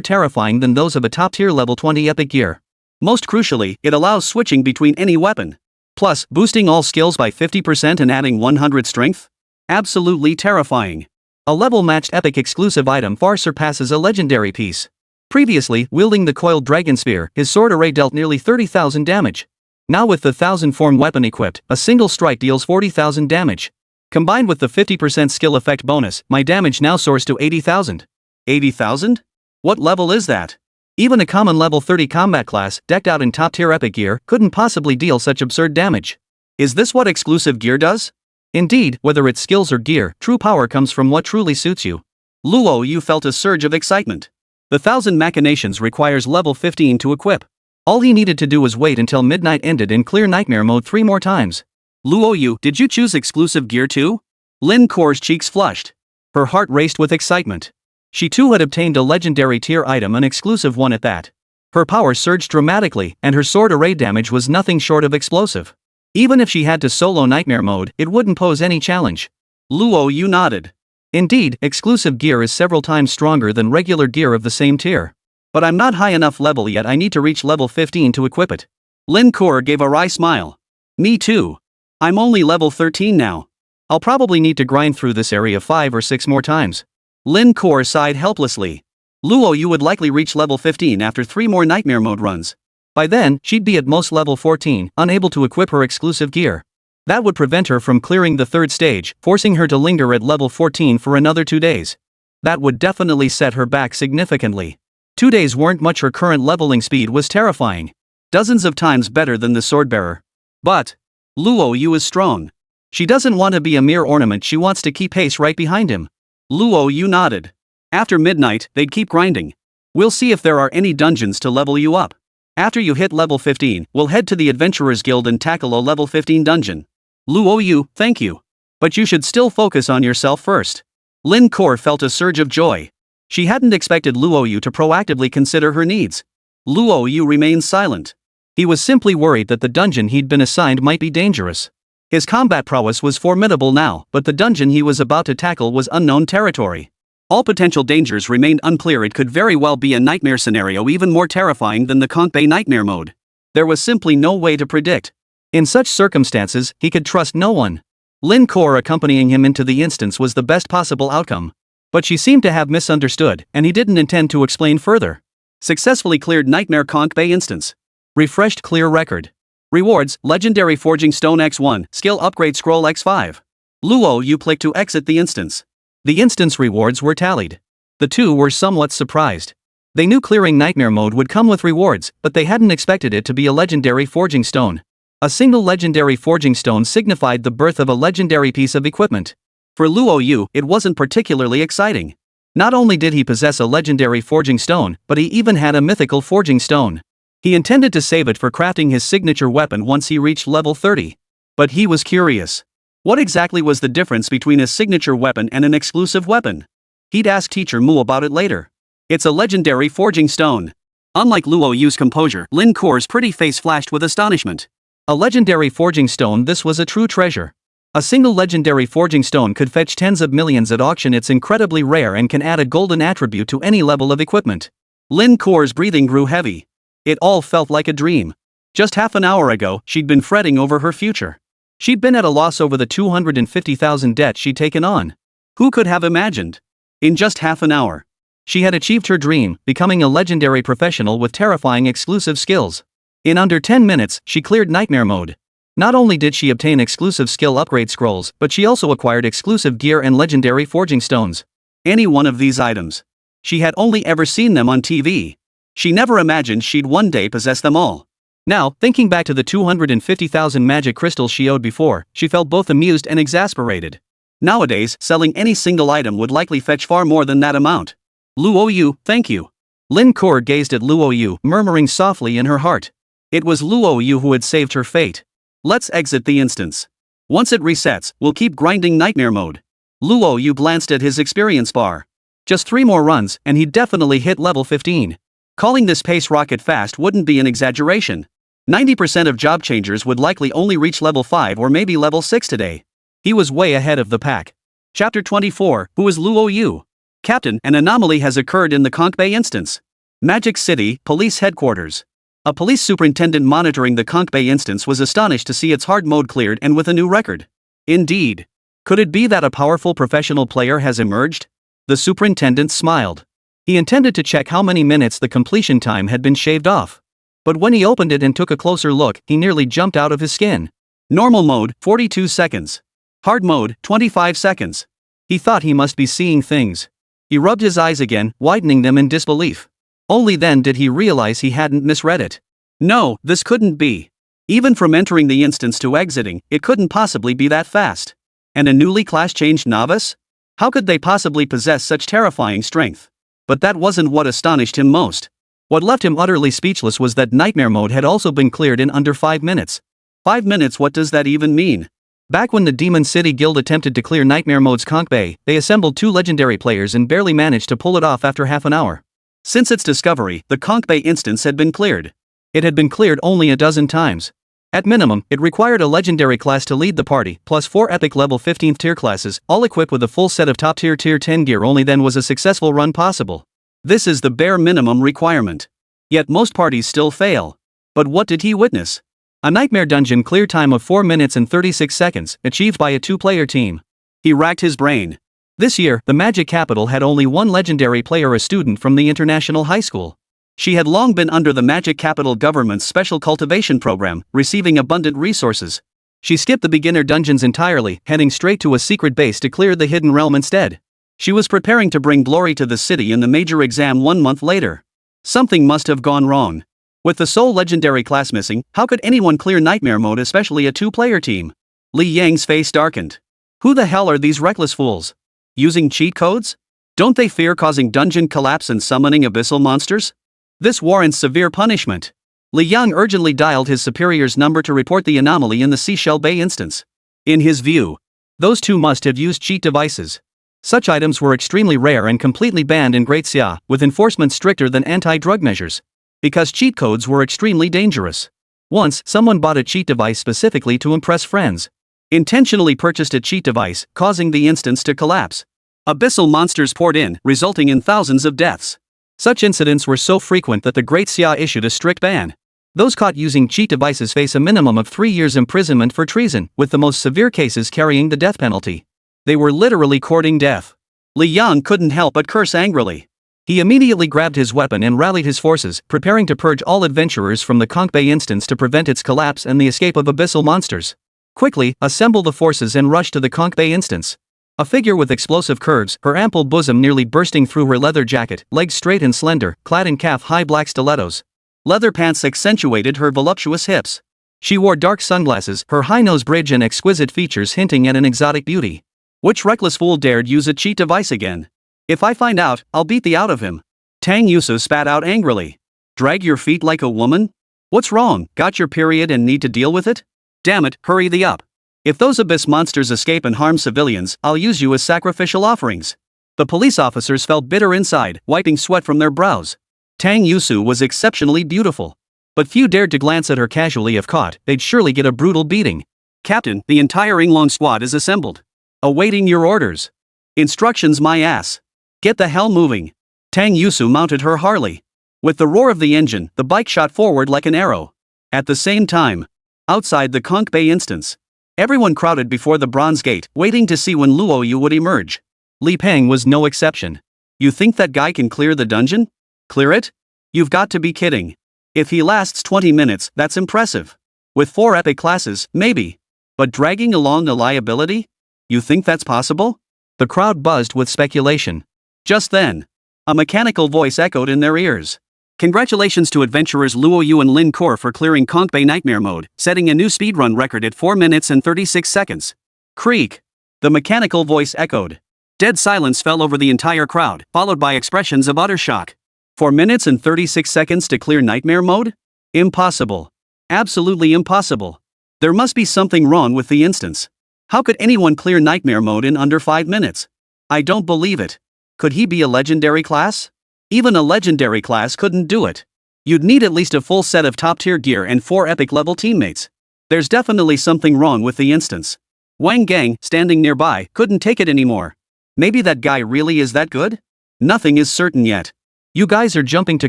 terrifying than those of a top-tier level 20 epic gear. Most crucially, it allows switching between any weapon. Plus, boosting all skills by 50% and adding 100 strength? Absolutely terrifying. A level-matched epic exclusive item far surpasses a legendary piece. Previously, wielding the coiled dragon spear, his sword array dealt nearly 30,000 damage. Now with the 1000-form weapon equipped, a single strike deals 40,000 damage. Combined with the 50% skill effect bonus, my damage now soars to 80,000. 80,000? What level is that? Even a common level 30 combat class, decked out in top-tier epic gear, couldn't possibly deal such absurd damage. Is this what exclusive gear does? Indeed, whether it's skills or gear, true power comes from what truly suits you. Luo Yu felt a surge of excitement. The 1000 machinations requires level 15 to equip. All he needed to do was wait until midnight ended and clear nightmare mode 3 more times. Luo Yu, did you choose exclusive gear too? Lin Kor's cheeks flushed. Her heart raced with excitement. She too had obtained a legendary tier item, an exclusive one at that. Her power surged dramatically, and her sword array damage was nothing short of explosive. Even if she had to solo nightmare mode, it wouldn't pose any challenge. Luo Yu nodded. Indeed, exclusive gear is several times stronger than regular gear of the same tier. But I'm not high enough level yet, I need to reach level 15 to equip it. Lin Kor gave a wry smile. Me too. I'm only level 13 now. I'll probably need to grind through this area 5 or 6 more times. Lin Kor sighed helplessly. Luo Yu would likely reach level 15 after 3 more nightmare mode runs. By then, she'd be at most level 14, unable to equip her exclusive gear. That would prevent her from clearing the 3rd stage, forcing her to linger at level 14 for another 2 days. That would definitely set her back significantly. 2 days weren't much. Her current leveling speed was terrifying. Dozens of times better than the swordbearer. But Luo Yu is strong. She doesn't want to be a mere ornament, she wants to keep pace right behind him. Luo Yu nodded. After midnight, they'd keep grinding. We'll see if there are any dungeons to level you up. After you hit level 15, we'll head to the Adventurers Guild and tackle a level 15 dungeon. Luo Yu, thank you. But you should still focus on yourself first. Lin Kor felt a surge of joy. She hadn't expected Luo Yu to proactively consider her needs. Luo Yu remained silent. He was simply worried that the dungeon he'd been assigned might be dangerous. His combat prowess was formidable now, but the dungeon he was about to tackle was unknown territory. All potential dangers remained unclear. It could very well be a nightmare scenario, even more terrifying than the Konkbei nightmare mode. There was simply no way to predict. In such circumstances, he could trust no one. Lin Kor accompanying him into the instance was the best possible outcome. But she seemed to have misunderstood, and he didn't intend to explain further. Successfully cleared Nightmare Konkbei instance. Refreshed clear record. Rewards, Legendary Forging Stone X1, Skill Upgrade Scroll X5. Luo Yu clicked to exit the instance. The instance rewards were tallied. The two were somewhat surprised. They knew clearing Nightmare mode would come with rewards, but they hadn't expected it to be a Legendary Forging Stone. A single Legendary Forging Stone signified the birth of a legendary piece of equipment. For Luo Yu, it wasn't particularly exciting. Not only did he possess a Legendary Forging Stone, but he even had a mythical Forging Stone. He intended to save it for crafting his signature weapon once he reached level 30. But he was curious. What exactly was the difference between a signature weapon and an exclusive weapon? He'd ask Teacher Mu about it later. It's a Legendary Forging Stone. Unlike Luo Yu's composure, Lin Kor's pretty face flashed with astonishment. A Legendary Forging Stone, this was a true treasure. A single Legendary Forging Stone could fetch tens of millions at auction. It's incredibly rare and can add a golden attribute to any level of equipment. Lin Kor's breathing grew heavy. It all felt like a dream. Just half an hour ago, she'd been fretting over her future. She'd been at a loss over the 250,000 debt she'd taken on. Who could have imagined? In just half an hour, she had achieved her dream, becoming a legendary professional with terrifying exclusive skills. In under 10 minutes, she cleared Nightmare mode. Not only did she obtain exclusive skill upgrade scrolls, but she also acquired exclusive gear and legendary forging stones. Any one of these items. She had only ever seen them on TV. She never imagined she'd one day possess them all. Now, thinking back to the 250,000 magic crystals she owed before, she felt both amused and exasperated. Nowadays, selling any single item would likely fetch far more than that amount. Luo Yu, thank you. Lin Kor gazed at Luo Yu, murmuring softly in her heart. It was Luo Yu who had saved her fate. Let's exit the instance. Once it resets, we'll keep grinding Nightmare mode. Luo Yu glanced at his experience bar. Just 3 more runs, and he'd definitely hit level 15. Calling this pace rocket fast wouldn't be an exaggeration. 90% of job changers would likely only reach level 5 or maybe level 6 today. He was way ahead of the pack. Chapter 24, Who is Luo Yu? Captain, an anomaly has occurred in the Konkbei instance. Magic City, Police Headquarters. A police superintendent monitoring the Konkbei instance was astonished to see its hard mode cleared and with a new record. Indeed. Could it be that a powerful professional player has emerged? The superintendent smiled. He intended to check how many minutes the completion time had been shaved off. But when he opened it and took a closer look, he nearly jumped out of his skin. Normal mode, 42 seconds. Hard mode, 25 seconds. He thought he must be seeing things. He rubbed his eyes again, widening them in disbelief. Only then did he realize he hadn't misread it. No, this couldn't be. Even from entering the instance to exiting, it couldn't possibly be that fast. And a newly class-changed novice? How could they possibly possess such terrifying strength? But that wasn't what astonished him most. What left him utterly speechless was that Nightmare Mode had also been cleared in under 5 minutes. 5 minutes, what does that even mean? Back when the Demon City Guild attempted to clear Nightmare Mode's Conch Bay, they assembled 2 legendary players and barely managed to pull it off after half an hour. Since its discovery, the Conch Bay instance had been cleared. It had been cleared only a dozen times. At minimum, it required a legendary class to lead the party, plus 4 epic level 15th tier classes, all equipped with a full set of top tier tier 10 gear. Only then was a successful run possible. This is the bare minimum requirement. Yet most parties still fail. But what did he witness? A nightmare dungeon clear time of 4 minutes and 36 seconds, achieved by a 2-player team. He racked his brain. This year, the Magic Capital had only one legendary player, a student from the International High School. She had long been under the Magic Capital government's special cultivation program, receiving abundant resources. She skipped the beginner dungeons entirely, heading straight to a secret base to clear the hidden realm instead. She was preparing to bring glory to the city in the major exam 1 month later. Something must have gone wrong. With the sole legendary class missing, how could anyone clear Nightmare Mode, especially a 2-player team? Li Yang's face darkened. Who the hell are these reckless fools? Using cheat codes? Don't they fear causing dungeon collapse and summoning abyssal monsters? This warrants severe punishment. Li Yang urgently dialed his superior's number to report the anomaly in the Seashell Bay instance. In his view, those 2 must have used cheat devices. Such items were extremely rare and completely banned in Great Xia, with enforcement stricter than anti-drug measures. Because cheat codes were extremely dangerous. Once, someone bought a cheat device specifically to impress friends. Intentionally purchased a cheat device, causing the instance to collapse. Abyssal monsters poured in, resulting in thousands of deaths. Such incidents were so frequent that the Great Xia issued a strict ban. Those caught using cheat devices face a minimum of 3 years imprisonment for treason, with the most severe cases carrying the death penalty. They were literally courting death. Li Yang couldn't help but curse angrily. He immediately grabbed his weapon and rallied his forces, preparing to purge all adventurers from the Conch Bay instance to prevent its collapse and the escape of abyssal monsters. Quickly, assemble the forces and rush to the Conch Bay instance. A figure with explosive curves, her ample bosom nearly bursting through her leather jacket, legs straight and slender, clad in calf-high black stilettos. Leather pants accentuated her voluptuous hips. She wore dark sunglasses, her high nose bridge and exquisite features hinting at an exotic beauty. Which reckless fool dared use a cheat device again? If I find out, I'll beat the out of him. Tang Yusu spat out angrily. Drag your feet like a woman? What's wrong, got your period and need to deal with it? Damn it, hurry thee up. If those abyss monsters escape and harm civilians, I'll use you as sacrificial offerings. The police officers felt bitter inside, wiping sweat from their brows. Tang Yusu was exceptionally beautiful. But few dared to glance at her casually. If caught, they'd surely get a brutal beating. Captain, the entire Yinglong squad is assembled. Awaiting your orders. Instructions, my ass. Get the hell moving. Tang Yusu mounted her Harley. With the roar of the engine, the bike shot forward like an arrow. At the same time, outside the Conch Bay instance, everyone crowded before the bronze gate, waiting to see when Luo Yu would emerge. Li Peng was no exception. You think that guy can clear the dungeon? Clear it? You've got to be kidding. If he lasts 20 minutes, that's impressive. With 4 epic classes, maybe. But dragging along a liability? You think that's possible? The crowd buzzed with speculation. Just then, a mechanical voice echoed in their ears. Congratulations to adventurers Luo Yu and Lin Kor for clearing Conch Bay Nightmare Mode, setting a new speedrun record at 4 minutes and 36 seconds. Creak. The mechanical voice echoed. Dead silence fell over the entire crowd, followed by expressions of utter shock. 4 minutes and 36 seconds to clear Nightmare Mode? Impossible. Absolutely impossible. There must be something wrong with the instance. How could anyone clear Nightmare Mode in under 5 minutes? I don't believe it. Could he be a legendary class? Even a legendary class couldn't do it. You'd need at least a full set of top-tier gear and 4 epic level teammates. There's definitely something wrong with the instance. Wang Gang, standing nearby, couldn't take it anymore. Maybe that guy really is that good? Nothing is certain yet. You guys are jumping to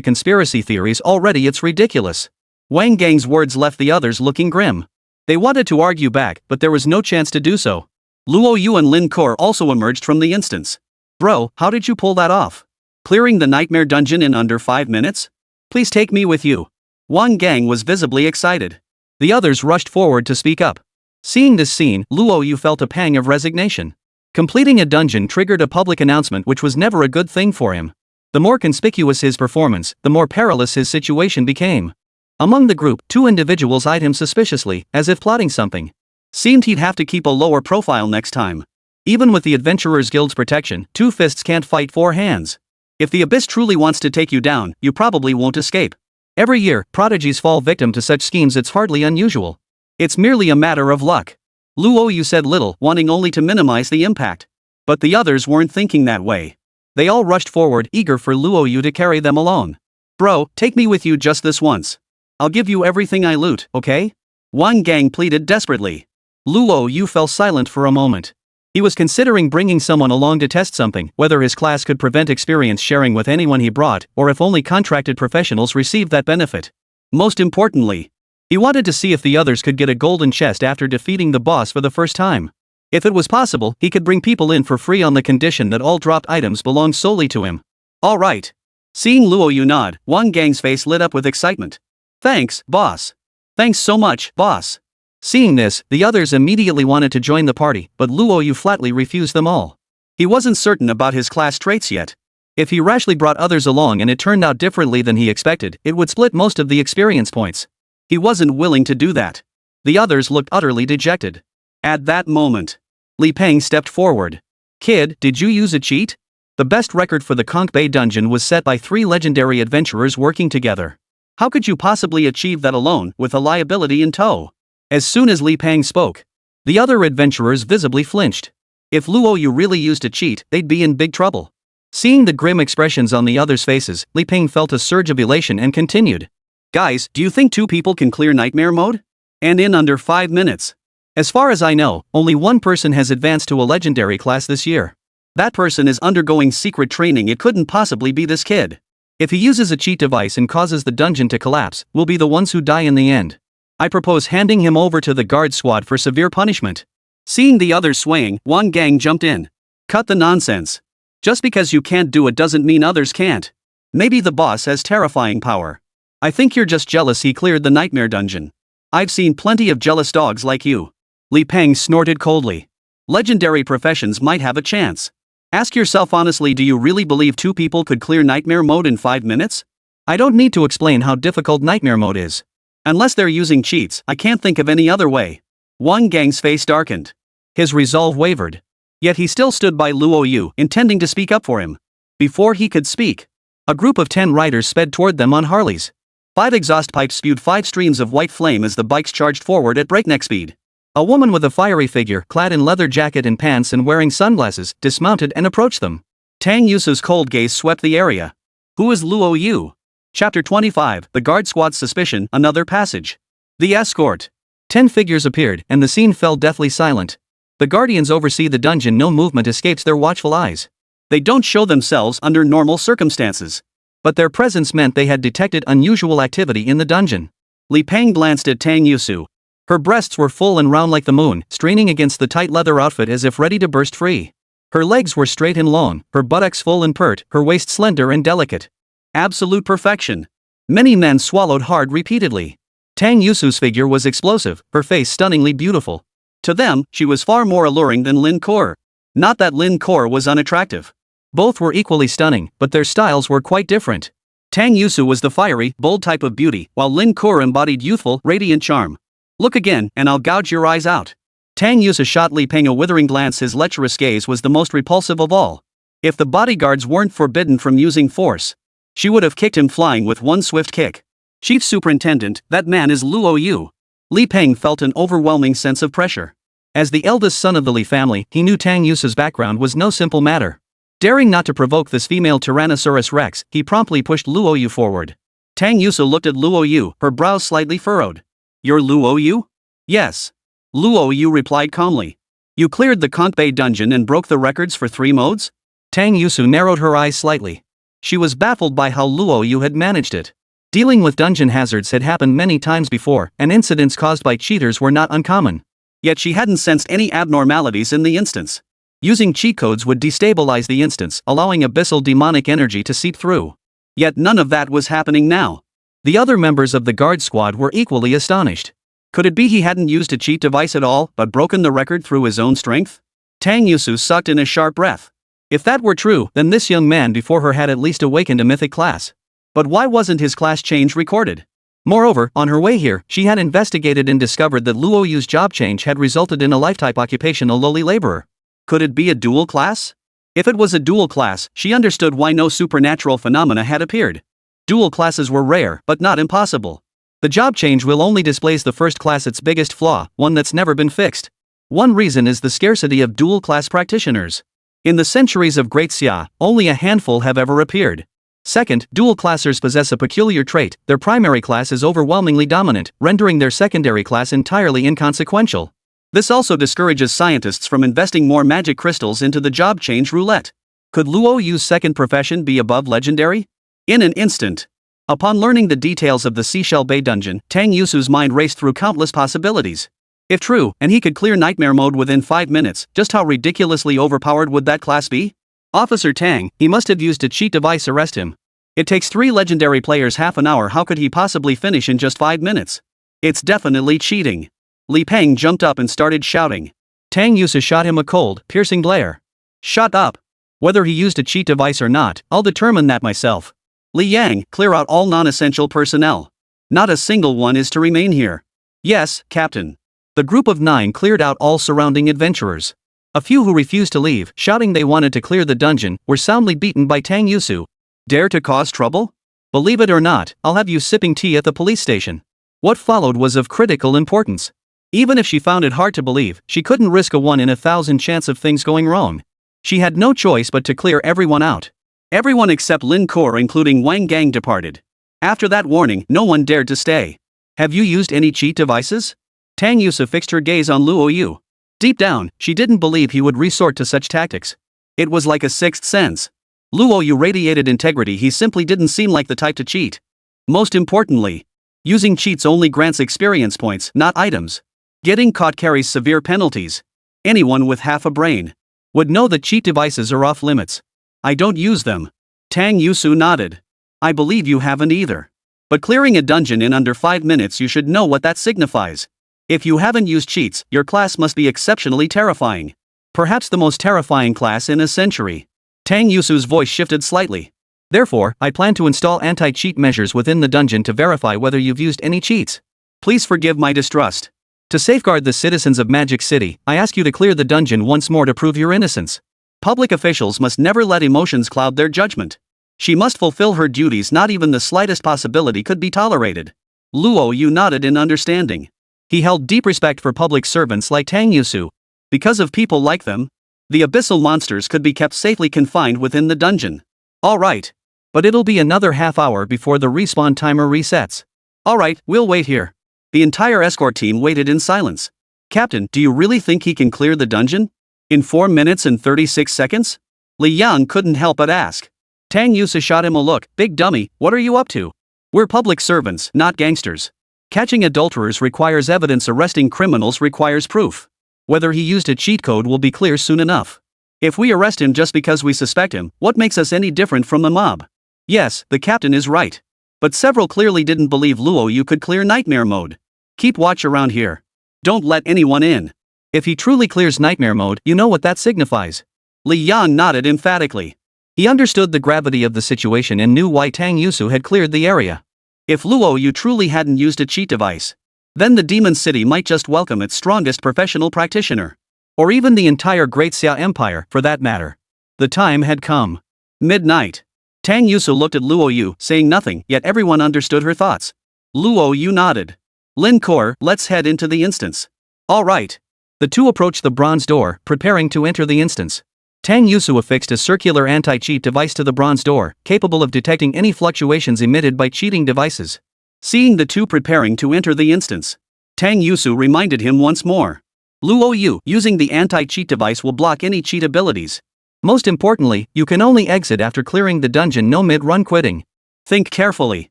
conspiracy theories already, it's ridiculous. Wang Gang's words left the others looking grim. They wanted to argue back, but there was no chance to do so. Luo Yu and Lin Kor also emerged from the instance. Bro, how did you pull that off? Clearing the nightmare dungeon in under 5 minutes? Please take me with you. Wang Gang was visibly excited. The others rushed forward to speak up. Seeing this scene, Luo Yu felt a pang of resignation. Completing a dungeon triggered a public announcement, which was never a good thing for him. The more conspicuous his performance, the more perilous his situation became. Among the group, 2 individuals eyed him suspiciously, as if plotting something. Seemed he'd have to keep a lower profile next time. Even with the Adventurers Guild's protection, 2 fists can't fight 4 hands. If the abyss truly wants to take you down, you probably won't escape. Every year, prodigies fall victim to such schemes. It's hardly unusual. It's merely a matter of luck. Luo Yu said little, wanting only to minimize the impact. But the others weren't thinking that way. They all rushed forward, eager for Luo Yu to carry them along. Bro, take me with you just this once. I'll give you everything I loot, okay? Wang Gang pleaded desperately. Luo Yu fell silent for a moment. He was considering bringing someone along to test something, whether his class could prevent experience sharing with anyone he brought, or if only contracted professionals received that benefit. Most importantly, he wanted to see if the others could get a golden chest after defeating the boss for the first time. If it was possible, he could bring people in for free on the condition that all dropped items belonged solely to him. All right. Seeing Luo Yu nod, Wang Gang's face lit up with excitement. Thanks, boss. Thanks so much, boss. Seeing this, the others immediately wanted to join the party, but Luo Yu flatly refused them all. He wasn't certain about his class traits yet. If he rashly brought others along and it turned out differently than he expected, it would split most of the experience points. He wasn't willing to do that. The others looked utterly dejected. At that moment, Li Peng stepped forward. Kid, did you use a cheat? The best record for the Conch Bay dungeon was set by 3 legendary adventurers working together. How could you possibly achieve that alone, with a liability in tow? As soon as Li Peng spoke, the other adventurers visibly flinched. If Luo Yu really used a cheat, they'd be in big trouble. Seeing the grim expressions on the others' faces, Li Peng felt a surge of elation and continued. Guys, do you think 2 people can clear nightmare mode? And in under 5 minutes? As far as I know, only 1 person has advanced to a legendary class this year. That person is undergoing secret training. It couldn't possibly be this kid. If he uses a cheat device and causes the dungeon to collapse, we'll be the ones who die in the end. I propose handing him over to the guard squad for severe punishment. Seeing the others swaying, Wang Gang jumped in. Cut the nonsense. Just because you can't do it doesn't mean others can't. Maybe the boss has terrifying power. I think you're just jealous he cleared the nightmare dungeon. I've seen plenty of jealous dogs like you. Li Peng snorted coldly. Legendary professions might have a chance. Ask yourself honestly, do you really believe 2 people could clear nightmare mode in 5 minutes? I don't need to explain how difficult nightmare mode is. Unless they're using cheats, I can't think of any other way. Wang Gang's face darkened. His resolve wavered. Yet he still stood by Luo Yu, intending to speak up for him. Before he could speak, a group of 10 riders sped toward them on Harleys. 5 exhaust pipes spewed 5 streams of white flame as the bikes charged forward at breakneck speed. A woman with a fiery figure, clad in leather jacket and pants and wearing sunglasses, dismounted and approached them. Tang Yusu's cold gaze swept the area. Who is Luo Yu? Chapter 25, The Guard Squad's Suspicion, Another Passage. The Escort. 10 figures appeared, and the scene fell deathly silent. The guardians oversee the dungeon. No movement escapes their watchful eyes. They don't show themselves under normal circumstances. But their presence meant they had detected unusual activity in the dungeon. Li Peng glanced at Tang Yusu. Her breasts were full and round like the moon, straining against the tight leather outfit as if ready to burst free. Her legs were straight and long, her buttocks full and pert, her waist slender and delicate. Absolute perfection. Many men swallowed hard repeatedly. Tang Yusu's figure was explosive, her face stunningly beautiful. To them, she was far more alluring than Lin Kuo. Not that Lin Kuo was unattractive. Both were equally stunning, but their styles were quite different. Tang Yusu was the fiery, bold type of beauty, while Lin Kuo embodied youthful, radiant charm. Look again, and I'll gouge your eyes out. Tang Yusu shot Li Peng a withering glance. His lecherous gaze was the most repulsive of all. If the bodyguards weren't forbidden from using force, she would have kicked him flying with one swift kick. Chief Superintendent, that man is Luo Yu. Li Peng felt an overwhelming sense of pressure. As the eldest son of the Li family, he knew Tang Yusu's background was no simple matter. Daring not to provoke this female Tyrannosaurus Rex, he promptly pushed Luo Yu forward. Tang Yusu looked at Luo Yu, her brows slightly furrowed. You're Luo Yu? Yes. Luo Yu replied calmly. You cleared the Conch Bay dungeon and broke the records for 3 modes? Tang Yusu narrowed her eyes slightly. She was baffled by how Luo Yu had managed it. Dealing with dungeon hazards had happened many times before, and incidents caused by cheaters were not uncommon. Yet she hadn't sensed any abnormalities in the instance. Using cheat codes would destabilize the instance, allowing abyssal demonic energy to seep through. Yet none of that was happening now. The other members of the guard squad were equally astonished. Could it be he hadn't used a cheat device at all, but broken the record through his own strength? Tang Yusu sucked in a sharp breath. If that were true, then this young man before her had at least awakened a mythic class. But why wasn't his class change recorded? Moreover, on her way here, she had investigated and discovered that Luo Yu's job change had resulted in a life-type occupation, a lowly laborer. Could it be a dual class? If it was a dual class, she understood why no supernatural phenomena had appeared. Dual classes were rare, but not impossible. The job change will only displays the first class its biggest flaw, one that's never been fixed. One reason is the scarcity of dual-class practitioners. In the centuries of Great Xia, only a handful have ever appeared. Second, dual-classers possess a peculiar trait: their primary class is overwhelmingly dominant, rendering their secondary class entirely inconsequential. This also discourages scientists from investing more magic crystals into the job change roulette. Could Luo Yu's second profession be above legendary? In an instant. Upon learning the details of the Seashell Bay dungeon, Tang Yusu's mind raced through countless possibilities. If true, and he could clear nightmare mode within 5 minutes, just how ridiculously overpowered would that class be? Officer Tang, he must have used a cheat device. Arrest him. It takes 3 legendary players half an hour. How could he possibly finish in just 5 minutes? It's definitely cheating. Li Peng jumped up and started shouting. Tang Yusu shot him a cold, piercing glare. Shut up. Whether he used a cheat device or not, I'll determine that myself. Li Yang, clear out all non-essential personnel. Not a single one is to remain here. Yes, Captain. The group of 9 cleared out all surrounding adventurers. A few who refused to leave, shouting they wanted to clear the dungeon, were soundly beaten by Tang Yusu. Dare to cause trouble? Believe it or not, I'll have you sipping tea at the police station. What followed was of critical importance. Even if she found it hard to believe, she couldn't risk a 1 in 1,000 chance of things going wrong. She had no choice but to clear everyone out. Everyone except Lin Kor, including Wang Gang, departed. After that warning, no one dared to stay. Have you used any cheat devices? Tang Yusu fixed her gaze on Luo Yu. Deep down, she didn't believe he would resort to such tactics. It was like a sixth sense. Luo Yu radiated integrity. He simply didn't seem like the type to cheat. Most importantly, using cheats only grants experience points, not items. Getting caught carries severe penalties. Anyone with half a brain would know that cheat devices are off limits. I don't use them. Tang Yusu nodded. I believe you haven't either. But clearing a dungeon in under 5 minutes, you should know what that signifies. If you haven't used cheats, your class must be exceptionally terrifying. Perhaps the most terrifying class in a century. Tang Yusu's voice shifted slightly. Therefore, I plan to install anti-cheat measures within the dungeon to verify whether you've used any cheats. Please forgive my distrust. To safeguard the citizens of Magic City, I ask you to clear the dungeon once more to prove your innocence. Public officials must never let emotions cloud their judgment. She must fulfill her duties. Not even the slightest possibility could be tolerated. Luo Yu nodded in understanding. He held deep respect for public servants like Tang Yusu. Because of people like them, the abyssal monsters could be kept safely confined within the dungeon. All right. But it'll be another half hour before the respawn timer resets. All right, we'll wait here. The entire escort team waited in silence. Captain, do you really think he can clear the dungeon? In 4 minutes and 36 seconds? Li Yang couldn't help but ask. Tang Yusu shot him a look. Big dummy, what are you up to? We're public servants, not gangsters. Catching adulterers requires evidence. Arresting criminals requires proof. Whether he used a cheat code will be clear soon enough. If we arrest him just because we suspect him, what makes us any different from the mob? Yes, the captain is right. But several clearly didn't believe Luo Yu could clear nightmare mode. Keep watch around here. Don't let anyone in. If he truly clears nightmare mode, you know what that signifies. Li Yang nodded emphatically. He understood the gravity of the situation and knew why Tang Yusu had cleared the area. If Luo Yu truly hadn't used a cheat device, then the Demon City might just welcome its strongest professional practitioner. Or even the entire Great Xia Empire, for that matter. The time had come. Midnight. Tang Yusu looked at Luo Yu, saying nothing, yet everyone understood her thoughts. Luo Yu nodded. Lin Kor, let's head into the instance. All right. The two approached the bronze door, preparing to enter the instance. Tang Yusu affixed a circular anti-cheat device to the bronze door, capable of detecting any fluctuations emitted by cheating devices. Seeing the two preparing to enter the instance, Tang Yusu reminded him once more. Luo Yu, using the anti-cheat device will block any cheat abilities. Most importantly, you can only exit after clearing the dungeon, no mid-run quitting. Think carefully.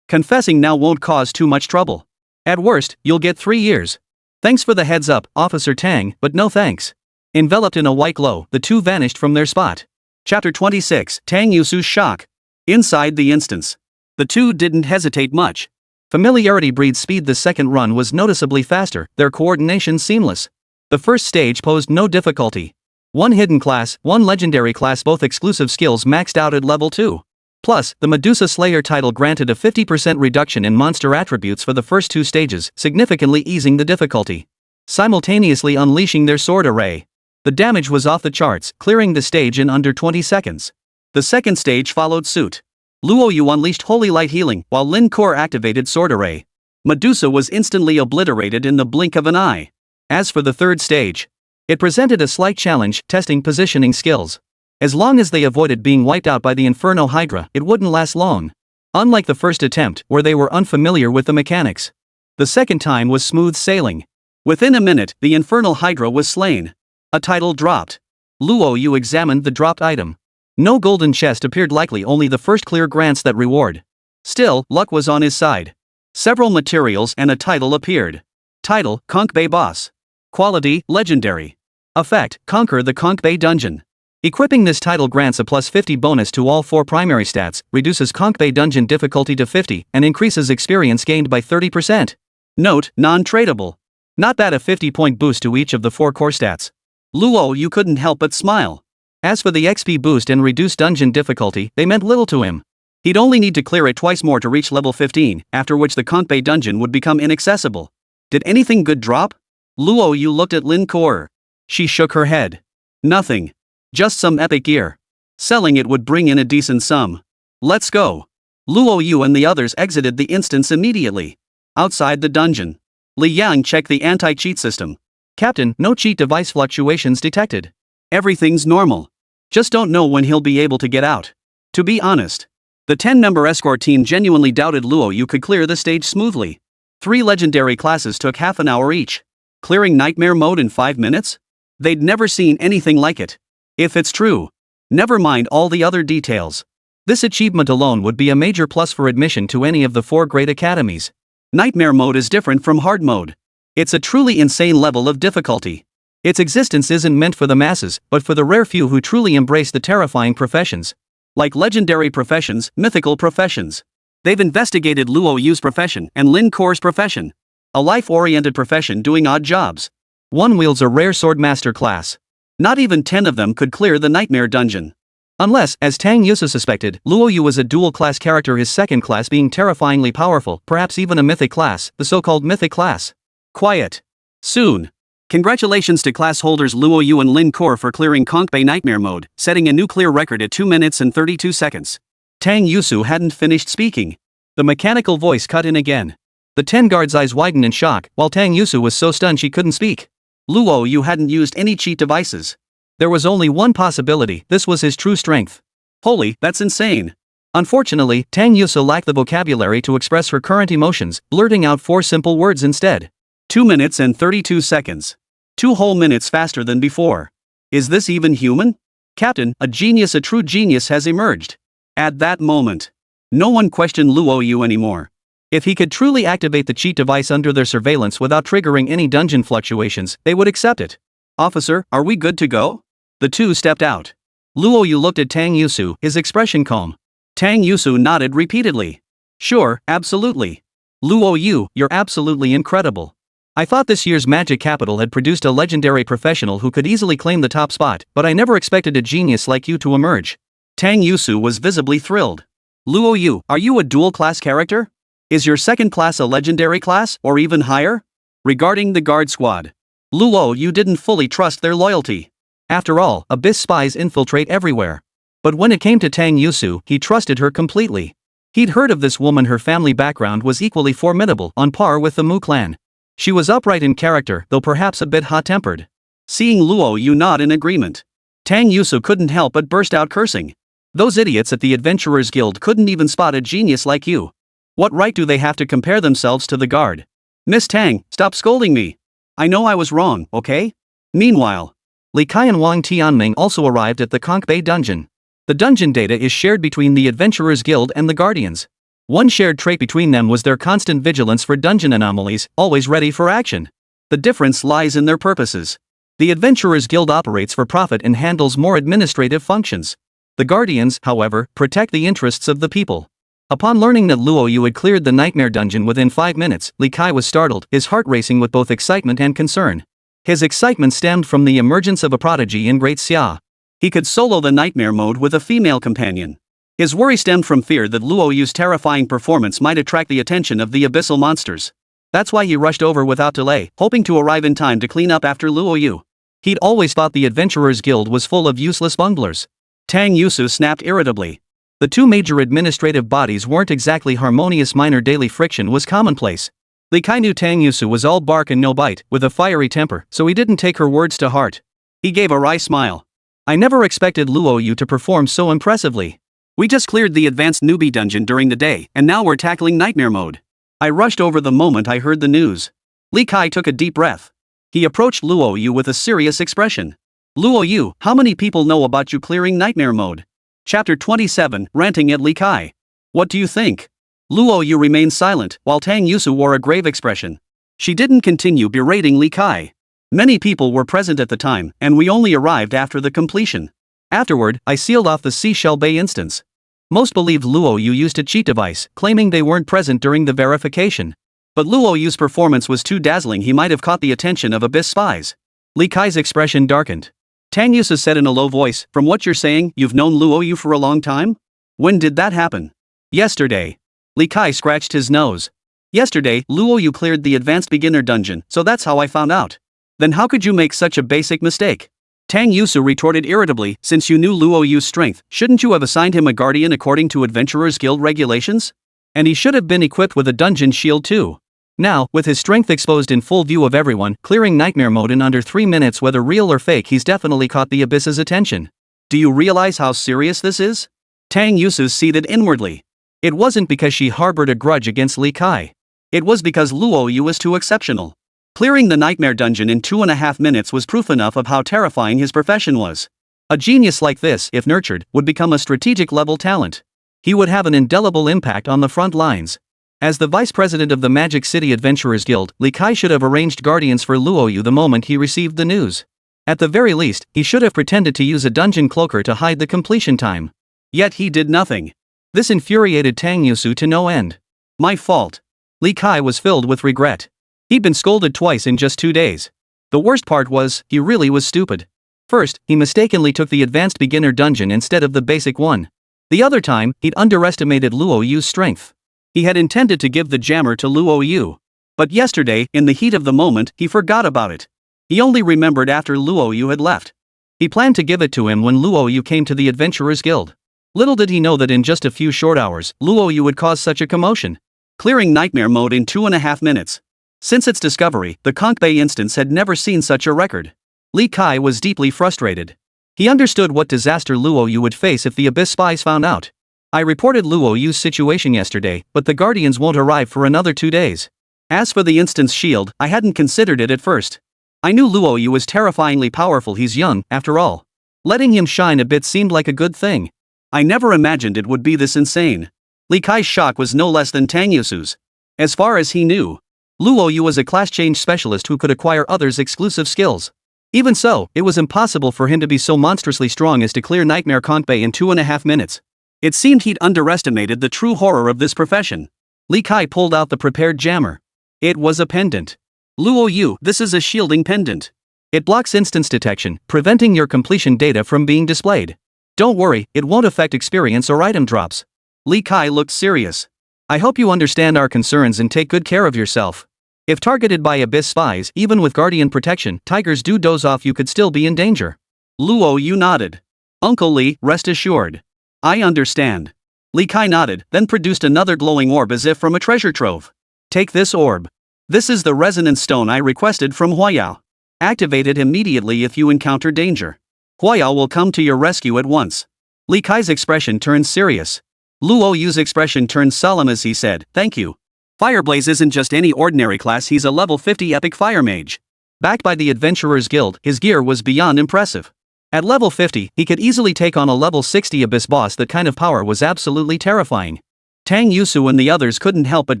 Confessing now won't cause too much trouble. At worst, you'll get 3 years. Thanks for the heads up, Officer Tang, but no thanks. Enveloped in a white glow, the two vanished from their spot. Chapter 26, Tang Yusu's shock. Inside the instance. The two didn't hesitate much. Familiarity breeds speed. The second run was noticeably faster, their coordination seamless. The first stage posed no difficulty. 1 hidden class, 1 legendary class, both exclusive skills maxed out at level 2. Plus, the Medusa Slayer title granted a 50% reduction in monster attributes for the first 2 stages, significantly easing the difficulty. Simultaneously unleashing their sword array. The damage was off the charts, clearing the stage in under 20 seconds. The second stage followed suit. Luo Yu unleashed Holy Light Healing, while Lin Kuo activated Sword Array. Medusa was instantly obliterated in the blink of an eye. As for the third stage, it presented a slight challenge, testing positioning skills. As long as they avoided being wiped out by the Inferno Hydra, it wouldn't last long. Unlike the first attempt, where they were unfamiliar with the mechanics. The second time was smooth sailing. Within a minute, the Infernal Hydra was slain. A title dropped. Luo Yu examined the dropped item. No golden chest appeared likely, only the first clear grants that reward. Still, luck was on his side. Several materials and a title appeared. Title, Conch Bay Boss. Quality, Legendary. Effect, Conquer the Conch Bay Dungeon. Equipping this title grants a plus 50 bonus to all 4 primary stats, reduces Conch Bay Dungeon difficulty to 50, and increases experience gained by 30%. Note, non-tradable. Not bad, a 50-point boost to each of the 4 core stats. Luo Yu couldn't help but smile. As for the XP boost and reduced dungeon difficulty, they meant little to him. He'd only need to clear it twice more to reach level 15, after which the Conch Bay Dungeon would become inaccessible. Did anything good drop? Luo Yu looked at Lin Kuo. She shook her head. Nothing. Just some epic gear. Selling it would bring in a decent sum. Let's go. Luo Yu and the others exited the instance immediately. Outside the dungeon, Li Yang checked the anti-cheat system. Captain, no cheat device fluctuations detected. Everything's normal. Just don't know when he'll be able to get out. To be honest, the 10-member escort team genuinely doubted Luo Yu could clear the stage smoothly. 3 legendary classes took half an hour each. Clearing nightmare mode in 5 minutes? They'd never seen anything like it. If it's true. Never mind all the other details. This achievement alone would be a major plus for admission to any of the 4 great academies. Nightmare mode is different from hard mode. It's a truly insane level of difficulty. Its existence isn't meant for the masses, but for the rare few who truly embrace the terrifying professions. Like legendary professions, mythical professions. They've investigated Luo Yu's profession and Lin Kuo's profession. A life-oriented profession doing odd jobs. One wields a rare swordmaster class. Not even 10 of them could clear the nightmare dungeon. Unless, as Tang Yusu suspected, Luo Yu was a dual-class character, his second class being terrifyingly powerful, perhaps even a mythic class, the so-called mythic class. Quiet. Soon. Congratulations to class holders Luo Yu and Lin Kuo for clearing Conch Bay Nightmare Mode, setting a new clear record at 2 minutes and 32 seconds. Tang Yusu hadn't finished speaking. The mechanical voice cut in again. The 10 guards' eyes widened in shock, while Tang Yusu was so stunned she couldn't speak. Luo Yu hadn't used any cheat devices. There was only one possibility, this was his true strength. Holy, that's insane. Unfortunately, Tang Yusu lacked the vocabulary to express her current emotions, blurting out 4 simple words instead. 2 minutes and 32 seconds. 2 whole minutes faster than before. Is this even human? Captain, a true genius has emerged. At that moment, no one questioned Luo Yu anymore. If he could truly activate the cheat device under their surveillance without triggering any dungeon fluctuations, they would accept it. Officer, are we good to go? The 2 stepped out. Luo Yu looked at Tang Yusu, his expression calm. Tang Yusu nodded repeatedly. Sure, absolutely. Luo Yu, you're absolutely incredible. I thought this year's Magic Capital had produced a legendary professional who could easily claim the top spot, but I never expected a genius like you to emerge. Tang Yusu was visibly thrilled. Luo Yu, are you a dual-class character? Is your second class a legendary class, or even higher? Regarding the guard squad, Luo Yu didn't fully trust their loyalty. After all, Abyss spies infiltrate everywhere. But when it came to Tang Yusu, he trusted her completely. He'd heard of this woman, her family background was equally formidable, on par with the Mu clan. She was upright in character, though perhaps a bit hot-tempered. Seeing Luo Yu nod in agreement, Tang Yusu couldn't help but burst out cursing. Those idiots at the Adventurers Guild couldn't even spot a genius like you. What right do they have to compare themselves to the guard? Miss Tang, stop scolding me. I know I was wrong, okay? Meanwhile, Li Kai and Wang Tianming also arrived at the Conch Bay dungeon. The dungeon data is shared between the Adventurers Guild and the Guardians. One shared trait between them was their constant vigilance for dungeon anomalies, always ready for action. The difference lies in their purposes. The Adventurers Guild operates for profit and handles more administrative functions. The Guardians, however, protect the interests of the people. Upon learning that Luo Yu had cleared the Nightmare Dungeon within 5 minutes, Li Kai was startled, his heart racing with both excitement and concern. His excitement stemmed from the emergence of a prodigy in Great Xia. He could solo the nightmare mode with a female companion. His worry stemmed from fear that Luo Yu's terrifying performance might attract the attention of the abyssal monsters. That's why he rushed over without delay, hoping to arrive in time to clean up after Luo Yu. He'd always thought the Adventurers Guild was full of useless bunglers. Tang Yusu snapped irritably. The two major administrative bodies weren't exactly harmonious. Minor daily friction was commonplace. Li Kai knew Tang Yusu was all bark and no bite, with a fiery temper, so he didn't take her words to heart. He gave a wry smile. I never expected Luo Yu to perform so impressively. We just cleared the advanced newbie dungeon during the day, and now we're tackling nightmare mode. I rushed over the moment I heard the news. Li Kai took a deep breath. He approached Luo Yu with a serious expression. Luo Yu, how many people know about you clearing nightmare mode? Chapter 27, Ranting at Li Kai. What do you think? Luo Yu remained silent, while Tang Yusu wore a grave expression. She didn't continue berating Li Kai. Many people were present at the time, and we only arrived after the completion. Afterward, I sealed off the Seashell Bay instance. Most believed Luo Yu used a cheat device, claiming they weren't present during the verification. But Luo Yu's performance was too dazzling. He might have caught the attention of Abyss spies. Li Kai's expression darkened. Tang Yusu said in a low voice, from what you're saying, you've known Luo Yu for a long time? When did that happen? Yesterday. Li Kai scratched his nose. Yesterday, Luo Yu cleared the advanced beginner dungeon, so that's how I found out. Then how could you make such a basic mistake? Tang Yusu retorted irritably, since you knew Luo Yu's strength, shouldn't you have assigned him a guardian according to Adventurers Guild regulations? And he should have been equipped with a dungeon shield too. Now, with his strength exposed in full view of everyone, clearing nightmare mode in under 3 minutes, whether real or fake, he's definitely caught the Abyss's attention. Do you realize how serious this is? Tang Yusu seethed inwardly. It wasn't because she harbored a grudge against Li Kai. It was because Luo Yu was too exceptional. Clearing the nightmare dungeon in 2.5 minutes was proof enough of how terrifying his profession was. A genius like this, if nurtured, would become a strategic level talent. He would have an indelible impact on the front lines. As the vice president of the Magic City Adventurers Guild, Li Kai should have arranged guardians for Luo Yu the moment he received the news. At the very least, he should have pretended to use a dungeon cloaker to hide the completion time. Yet he did nothing. This infuriated Tang Yusu to no end. My fault. Li Kai was filled with regret. He'd been scolded twice in just 2 days. The worst part was, he really was stupid. First, he mistakenly took the advanced beginner dungeon instead of the basic one. The other time, he'd underestimated Luo Yu's strength. He had intended to give the jammer to Luo Yu. But yesterday, in the heat of the moment, he forgot about it. He only remembered after Luo Yu had left. He planned to give it to him when Luo Yu came to the Adventurers Guild. Little did he know that in just a few short hours, Luo Yu would cause such a commotion. Clearing nightmare mode in 2.5 minutes. Since its discovery, the Conch Bay instance had never seen such a record. Li Kai was deeply frustrated. He understood what disaster Luo Yu would face if the Abyss spies found out. I reported Luo Yu's situation yesterday, but the guardians won't arrive for another 2 days. As for the instance shield, I hadn't considered it at first. I knew Luo Yu was terrifyingly powerful. He's young, after all. Letting him shine a bit seemed like a good thing. I never imagined it would be this insane. Li Kai's shock was no less than Tang Yusu's. As far as he knew, Luo Yu was a class change specialist who could acquire others' exclusive skills. Even so, it was impossible for him to be so monstrously strong as to clear Nightmare Conch Bay in 2.5 minutes. It seemed he'd underestimated the true horror of this profession. Li Kai pulled out the prepared jammer. It was a pendant. Luo Yu, this is a shielding pendant. It blocks instance detection, preventing your completion data from being displayed. Don't worry, it won't affect experience or item drops. Li Kai looked serious. I hope you understand our concerns and take good care of yourself. If targeted by Abyss spies, even with guardian protection, tigers do doze off, you could still be in danger. Luo Yu nodded. Uncle Li, rest assured. I understand. Li Kai nodded, then produced another glowing orb as if from a treasure trove. Take this orb. This is the resonance stone I requested from Huayao. Activate it immediately if you encounter danger. Huayao will come to your rescue at once. Li Kai's expression turned serious. Luo Yu's expression turned solemn as he said, thank you. Fireblaze isn't just any ordinary class, he's a level 50 epic fire mage. Backed by the Adventurers Guild, his gear was beyond impressive. At level 50, he could easily take on a level 60 Abyss boss. That kind of power was absolutely terrifying. Tang Yusu and the others couldn't help but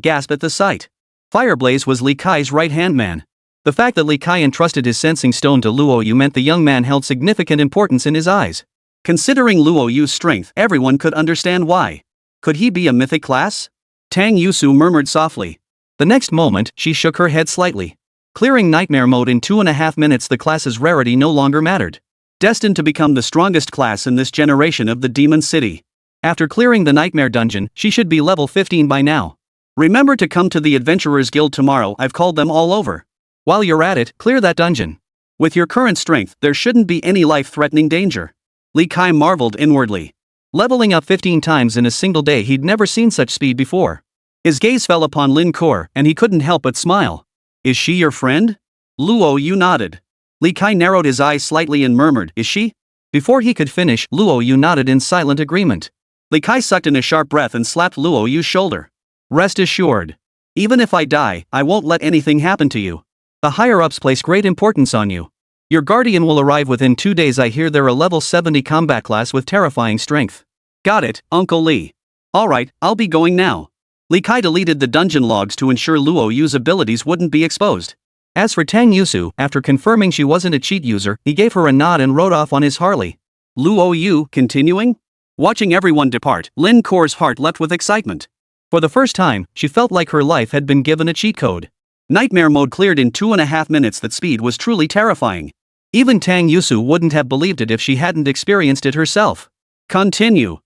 gasp at the sight. Fireblaze was Li Kai's right-hand man. The fact that Li Kai entrusted his sensing stone to Luo Yu meant the young man held significant importance in his eyes. Considering Luo Yu's strength, everyone could understand why. Could he be a mythic class? Tang Yusu murmured softly. The next moment, she shook her head slightly. Clearing nightmare mode in 2.5 minutes. The class's rarity no longer mattered. Destined to become the strongest class in this generation of the Demon City. After clearing the nightmare dungeon, she should be level 15 by now. Remember to come to the Adventurers Guild tomorrow. I've called them all over. While you're at it, clear that dungeon. With your current strength, there shouldn't be any life-threatening danger. Li Kai marveled inwardly. Leveling up 15 times in a single day, he'd never seen such speed before. His gaze fell upon Lin Kor, and he couldn't help but smile. Is she your friend? Luo Yu nodded. Li Kai narrowed his eyes slightly and murmured, is she? Before he could finish, Luo Yu nodded in silent agreement. Li Kai sucked in a sharp breath and slapped Luo Yu's shoulder. Rest assured. Even if I die, I won't let anything happen to you. The higher-ups place great importance on you. Your guardian will arrive within 2 days. I hear they're a level 70 combat class with terrifying strength. Got it, Uncle Li. Alright, I'll be going now. Li Kai deleted the dungeon logs to ensure Luo Yu's abilities wouldn't be exposed. As for Tang Yusu, after confirming she wasn't a cheat user, he gave her a nod and rode off on his Harley. Luo Yu, continuing? Watching everyone depart, Lin Kor's heart leapt with excitement. For the first time, she felt like her life had been given a cheat code. Nightmare mode cleared in 2.5 minutes. That speed was truly terrifying. Even Tang Yusu wouldn't have believed it if she hadn't experienced it herself. Continue.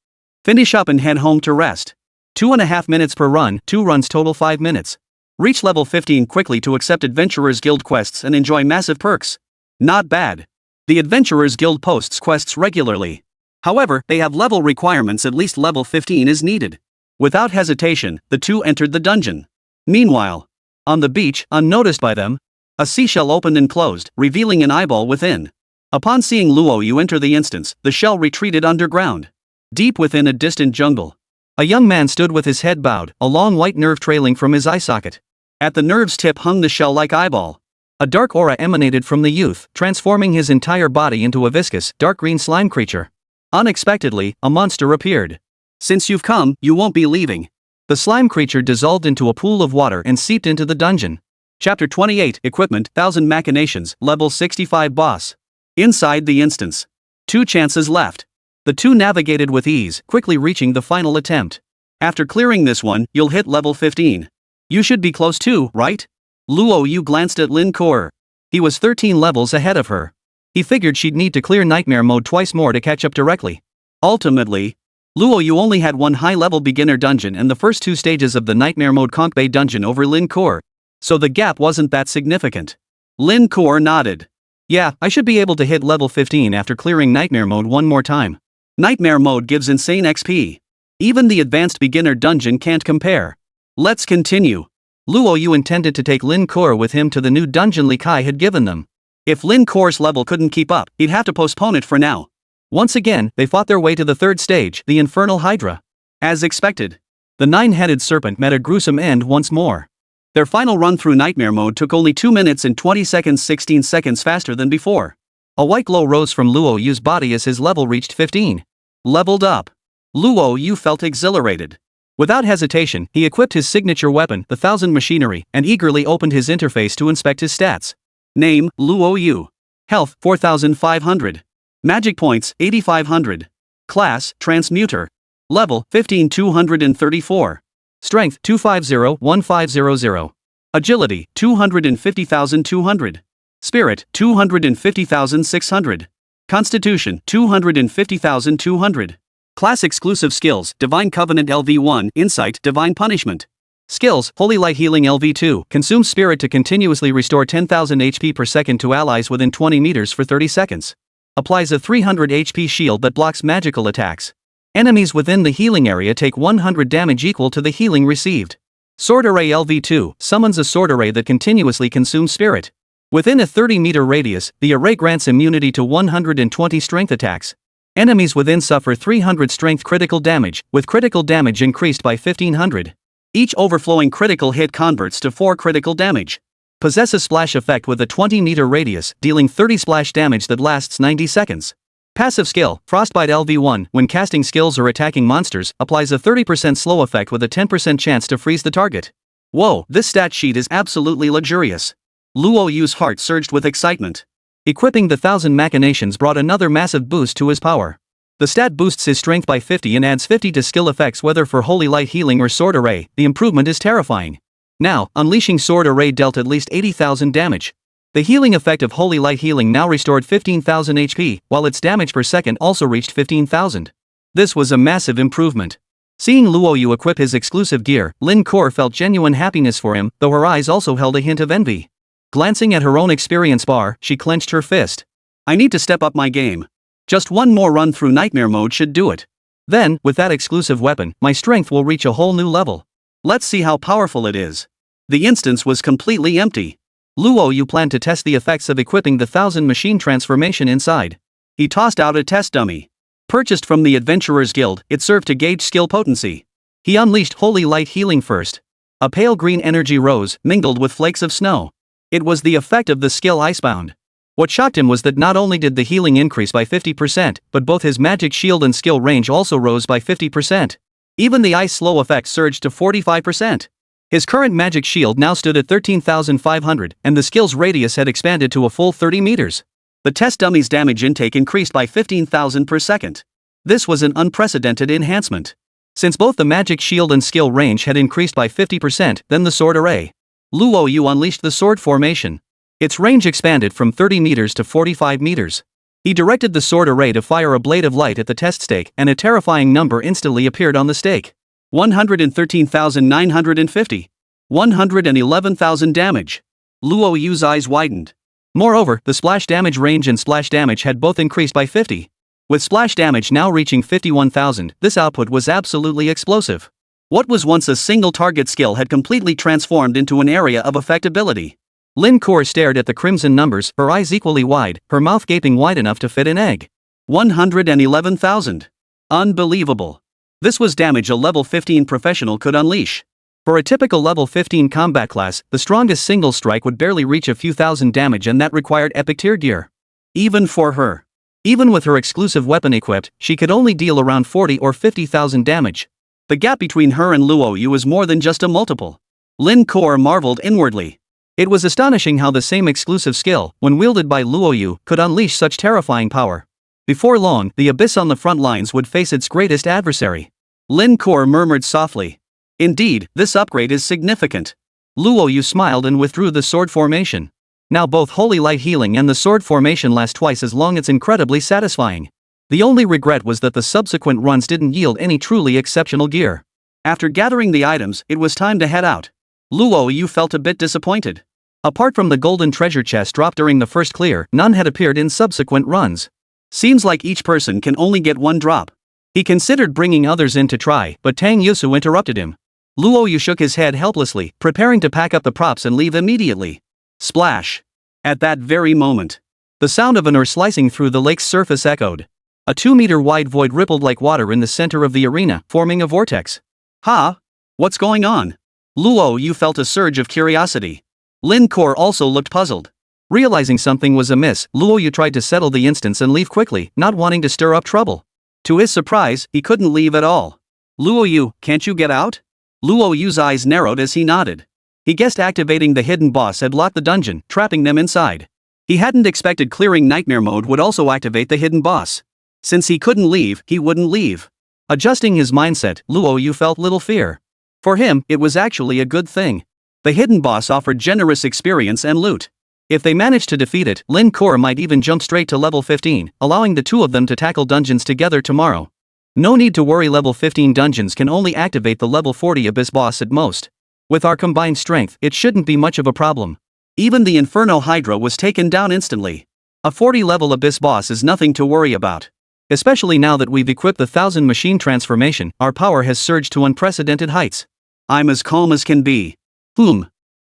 Finish up and head home to rest. 2.5 minutes per run, 2 runs total 5 minutes. Reach level 15 quickly to accept Adventurers Guild quests and enjoy massive perks. Not bad. The Adventurers Guild posts quests regularly. However, they have level requirements. At least level 15 is needed. Without hesitation, the two entered the dungeon. Meanwhile, on the beach, unnoticed by them, a seashell opened and closed, revealing an eyeball within. Upon seeing Luo Yu enter the instance, the shell retreated underground. Deep within a distant jungle, a young man stood with his head bowed, a long white nerve trailing from his eye socket. At the nerve's tip hung the shell-like eyeball. A dark aura emanated from the youth, transforming his entire body into a viscous, dark green slime creature. Unexpectedly, a monster appeared. Since you've come, you won't be leaving. The slime creature dissolved into a pool of water and seeped into the dungeon. Chapter 28, Equipment, 1000 Machinations, Level 65 Boss. Inside the instance. 2 chances left. The two navigated with ease, quickly reaching the final attempt. After clearing this one, you'll hit level 15. You should be close too, right? Luo Yu glanced at Lin Kor. He was 13 levels ahead of her. He figured she'd need to clear nightmare mode twice more to catch up directly. Ultimately, Luo Yu only had one high-level beginner dungeon and the first 2 stages of the nightmare mode Conch Bay dungeon over Lin Kor, so the gap wasn't that significant. Lin Kor nodded. Yeah, I should be able to hit level 15 after clearing nightmare mode one more time. Nightmare mode gives insane XP. Even the advanced beginner dungeon can't compare. Let's continue. Luo Yu intended to take Lin Kor with him to the new dungeon Li Kai had given them. If Lin Kor's level couldn't keep up, he'd have to postpone it for now. Once again, they fought their way to the 3rd stage, the Infernal Hydra. As expected, the 9-headed serpent met a gruesome end once more. Their final run through nightmare mode took only 2 minutes and 20 seconds, 16 seconds faster than before. A white glow rose from Luo Yu's body as his level reached 15. Leveled up. Luo Yu felt exhilarated. Without hesitation, he equipped his signature weapon, the 1000 Machinery, and eagerly opened his interface to inspect his stats. Name, Luo Yu. Health, 4500. Magic points, 8500. Class, Transmuter. Level, 15234. Strength, 250-1500. Agility, 250,200. Spirit, 250,600. Constitution, 250,200. Class exclusive skills, Divine Covenant LV1, Insight, Divine Punishment. Skills, Holy Light Healing LV2, consumes spirit to continuously restore 10,000 HP per second to allies within 20 meters for 30 seconds. Applies a 300 HP shield that blocks magical attacks. Enemies within the healing area take 100 damage equal to the healing received. Sword Array LV2, summons a sword array that continuously consumes spirit. Within a 30-meter radius, the array grants immunity to 120 strength attacks. Enemies within suffer 300 strength critical damage, with critical damage increased by 1500. Each overflowing critical hit converts to 4 critical damage. Possesses splash effect with a 20-meter radius, dealing 30 splash damage that lasts 90 seconds. Passive skill, Frostbite LV1, when casting skills or attacking monsters, applies a 30% slow effect with a 10% chance to freeze the target. Whoa, this stat sheet is absolutely luxurious. Luo Yu's heart surged with excitement. Equipping the 1000 Machinations brought another massive boost to his power. The stat boosts his strength by 50 and adds 50 to skill effects whether for Holy Light Healing or Sword Array. The improvement is terrifying. Now, unleashing sword array dealt at least 80,000 damage. The healing effect of Holy Light Healing now restored 15,000 HP, while its damage per second also reached 15,000. This was a massive improvement. Seeing Luo Yu equip his exclusive gear, Lin Kor felt genuine happiness for him, though her eyes also held a hint of envy. Glancing at her own experience bar, she clenched her fist. I need to step up my game. Just one more run through nightmare mode should do it. Then, with that exclusive weapon, my strength will reach a whole new level. Let's see how powerful it is. The instance was completely empty. Luo Yu planned to test the effects of equipping the 1000 machine transformation inside. He tossed out a test dummy. Purchased from the Adventurers Guild, it served to gauge skill potency. He unleashed Holy Light Healing first. A pale green energy rose, mingled with flakes of snow. It was the effect of the skill Icebound. What shocked him was that not only did the healing increase by 50%, but both his magic shield and skill range also rose by 50%. Even the ice slow effect surged to 45%. His current magic shield now stood at 13,500, and the skill's radius had expanded to a full 30 meters. The test dummy's damage intake increased by 15,000 per second. This was an unprecedented enhancement. Since both the magic shield and skill range had increased by 50%, then the sword array. Luo Yu unleashed the sword formation. Its range expanded from 30 meters to 45 meters. He directed the sword array to fire a blade of light at the test stake, and a terrifying number instantly appeared on the stake. 113,950. 111,000 damage. Luo Yu's eyes widened. Moreover, the splash damage range and splash damage had both increased by 50. With splash damage now reaching 51,000, this output was absolutely explosive. What was once a single target skill had completely transformed into an area of effectability. Lin Kor stared at the crimson numbers, her eyes equally wide, her mouth gaping wide enough to fit an egg. 111,000. Unbelievable. This was damage a level 15 professional could unleash. For a typical level 15 combat class, the strongest single strike would barely reach a few thousand damage, and that required epic tier gear. Even for her. Even with her exclusive weapon equipped, she could only deal around 40 or 50,000 damage. The gap between her and Luo Yu was more than just a multiple. Lin Kor marveled inwardly. It was astonishing how the same exclusive skill, when wielded by Luo Yu, could unleash such terrifying power. Before long, the abyss on the front lines would face its greatest adversary. Lin Kor murmured softly. Indeed, this upgrade is significant. Luo Yu smiled and withdrew the sword formation. Now both Holy Light Healing and the sword formation last twice as long. It's incredibly satisfying. The only regret was that the subsequent runs didn't yield any truly exceptional gear. After gathering the items, it was time to head out. Luo Yu felt a bit disappointed. Apart from the golden treasure chest dropped during the first clear, none had appeared in subsequent runs. Seems like each person can only get one drop. He considered bringing others in to try, but Tang Yusu interrupted him. Luo Yu shook his head helplessly, preparing to pack up the props and leave immediately. Splash! At that very moment, the sound of an oar slicing through the lake's surface echoed. A 2-meter-wide void rippled like water in the center of the arena, forming a vortex. Ha! What's going on? Luo Yu felt a surge of curiosity. Lin Kor also looked puzzled. Realizing something was amiss, Luo Yu tried to settle the instance and leave quickly, not wanting to stir up trouble. To his surprise, he couldn't leave at all. Luo Yu, can't you get out? Luo Yu's eyes narrowed as he nodded. He guessed activating the hidden boss had locked the dungeon, trapping them inside. He hadn't expected clearing nightmare mode would also activate the hidden boss. Since he couldn't leave, he wouldn't leave. Adjusting his mindset, Luo Yu felt little fear. For him, it was actually a good thing. The hidden boss offered generous experience and loot. If they managed to defeat it, Lin Kor might even jump straight to level 15, allowing the two of them to tackle dungeons together tomorrow. No need to worry, level 15 dungeons can only activate the level 40 abyss boss at most. With our combined strength, it shouldn't be much of a problem. Even the Inferno Hydra was taken down instantly. A 40-level abyss boss is nothing to worry about. Especially now that we've equipped the 1000 machine transformation, our power has surged to unprecedented heights. I'm as calm as can be.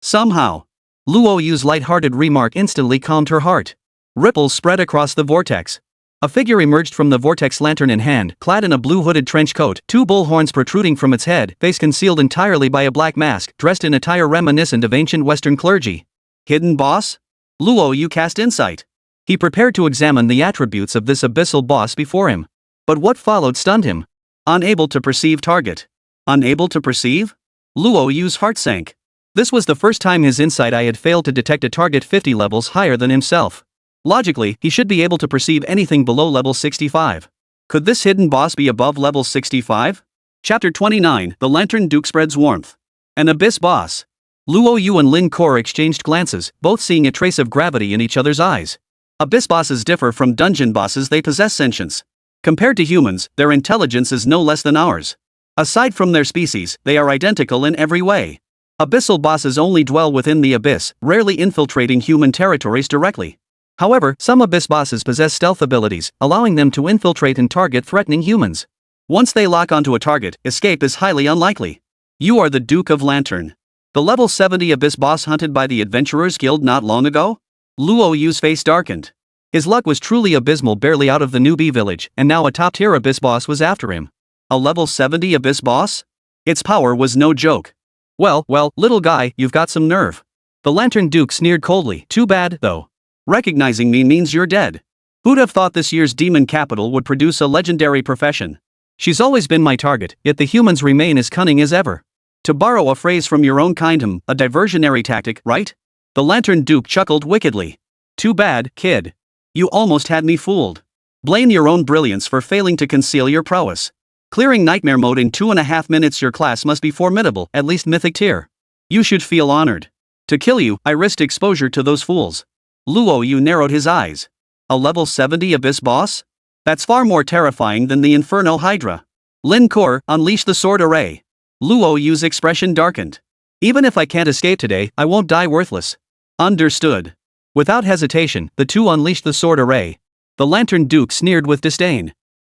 Somehow. Luo Yu's light-hearted remark instantly calmed her heart. Ripples spread across the vortex. A figure emerged from the vortex, lantern in hand, clad in a blue hooded trench coat, 2 bull horns protruding from its head, face concealed entirely by a black mask, dressed in attire reminiscent of ancient Western clergy. Hidden boss? Luo Yu cast insight. He prepared to examine the attributes of this abyssal boss before him. But what followed stunned him. Unable to perceive target. Unable to perceive? Luo Yu's heart sank. This was the first time his insight eye had failed to detect a target 50 levels higher than himself. Logically, he should be able to perceive anything below level 65. Could this hidden boss be above level 65? Chapter 29, The Lantern Duke Spreads Warmth. An abyss boss. Luo Yu and Lin Kor exchanged glances, both seeing a trace of gravity in each other's eyes. Abyss bosses differ from dungeon bosses, they possess sentience. Compared to humans, their intelligence is no less than ours. Aside from their species, they are identical in every way. Abyssal bosses only dwell within the abyss, rarely infiltrating human territories directly. However, some abyss bosses possess stealth abilities, allowing them to infiltrate and target threatening humans. Once they lock onto a target, escape is highly unlikely. You are the Duke of Lantern. The level 70 abyss boss hunted by the Adventurers Guild not long ago? Luo Yu's face darkened. His luck was truly abysmal, barely out of the newbie village, and now a top-tier abyss boss was after him. A level 70 abyss boss? Its power was no joke. Well, little guy, you've got some nerve. The Lantern Duke sneered coldly. Too bad, though. Recognizing me means you're dead. Who'd have thought this year's demon capital would produce a legendary profession? She's always been my target, yet the humans remain as cunning as ever. To borrow a phrase from your own kind, a diversionary tactic, right? The Lantern Duke chuckled wickedly. Too bad, kid. You almost had me fooled. Blame your own brilliance for failing to conceal your prowess. Clearing nightmare mode in 2.5 minutes. Your class must be formidable, at least mythic tier. You should feel honored. To kill you, I risked exposure to those fools. Luo Yu narrowed his eyes. A level 70 abyss boss? That's far more terrifying than the Inferno Hydra. Lin Kor, unleash the sword array. Luo Yu's expression darkened. Even if I can't escape today, I won't die worthless. Understood. Without hesitation, the two unleashed the sword array. The Lantern Duke sneered with disdain.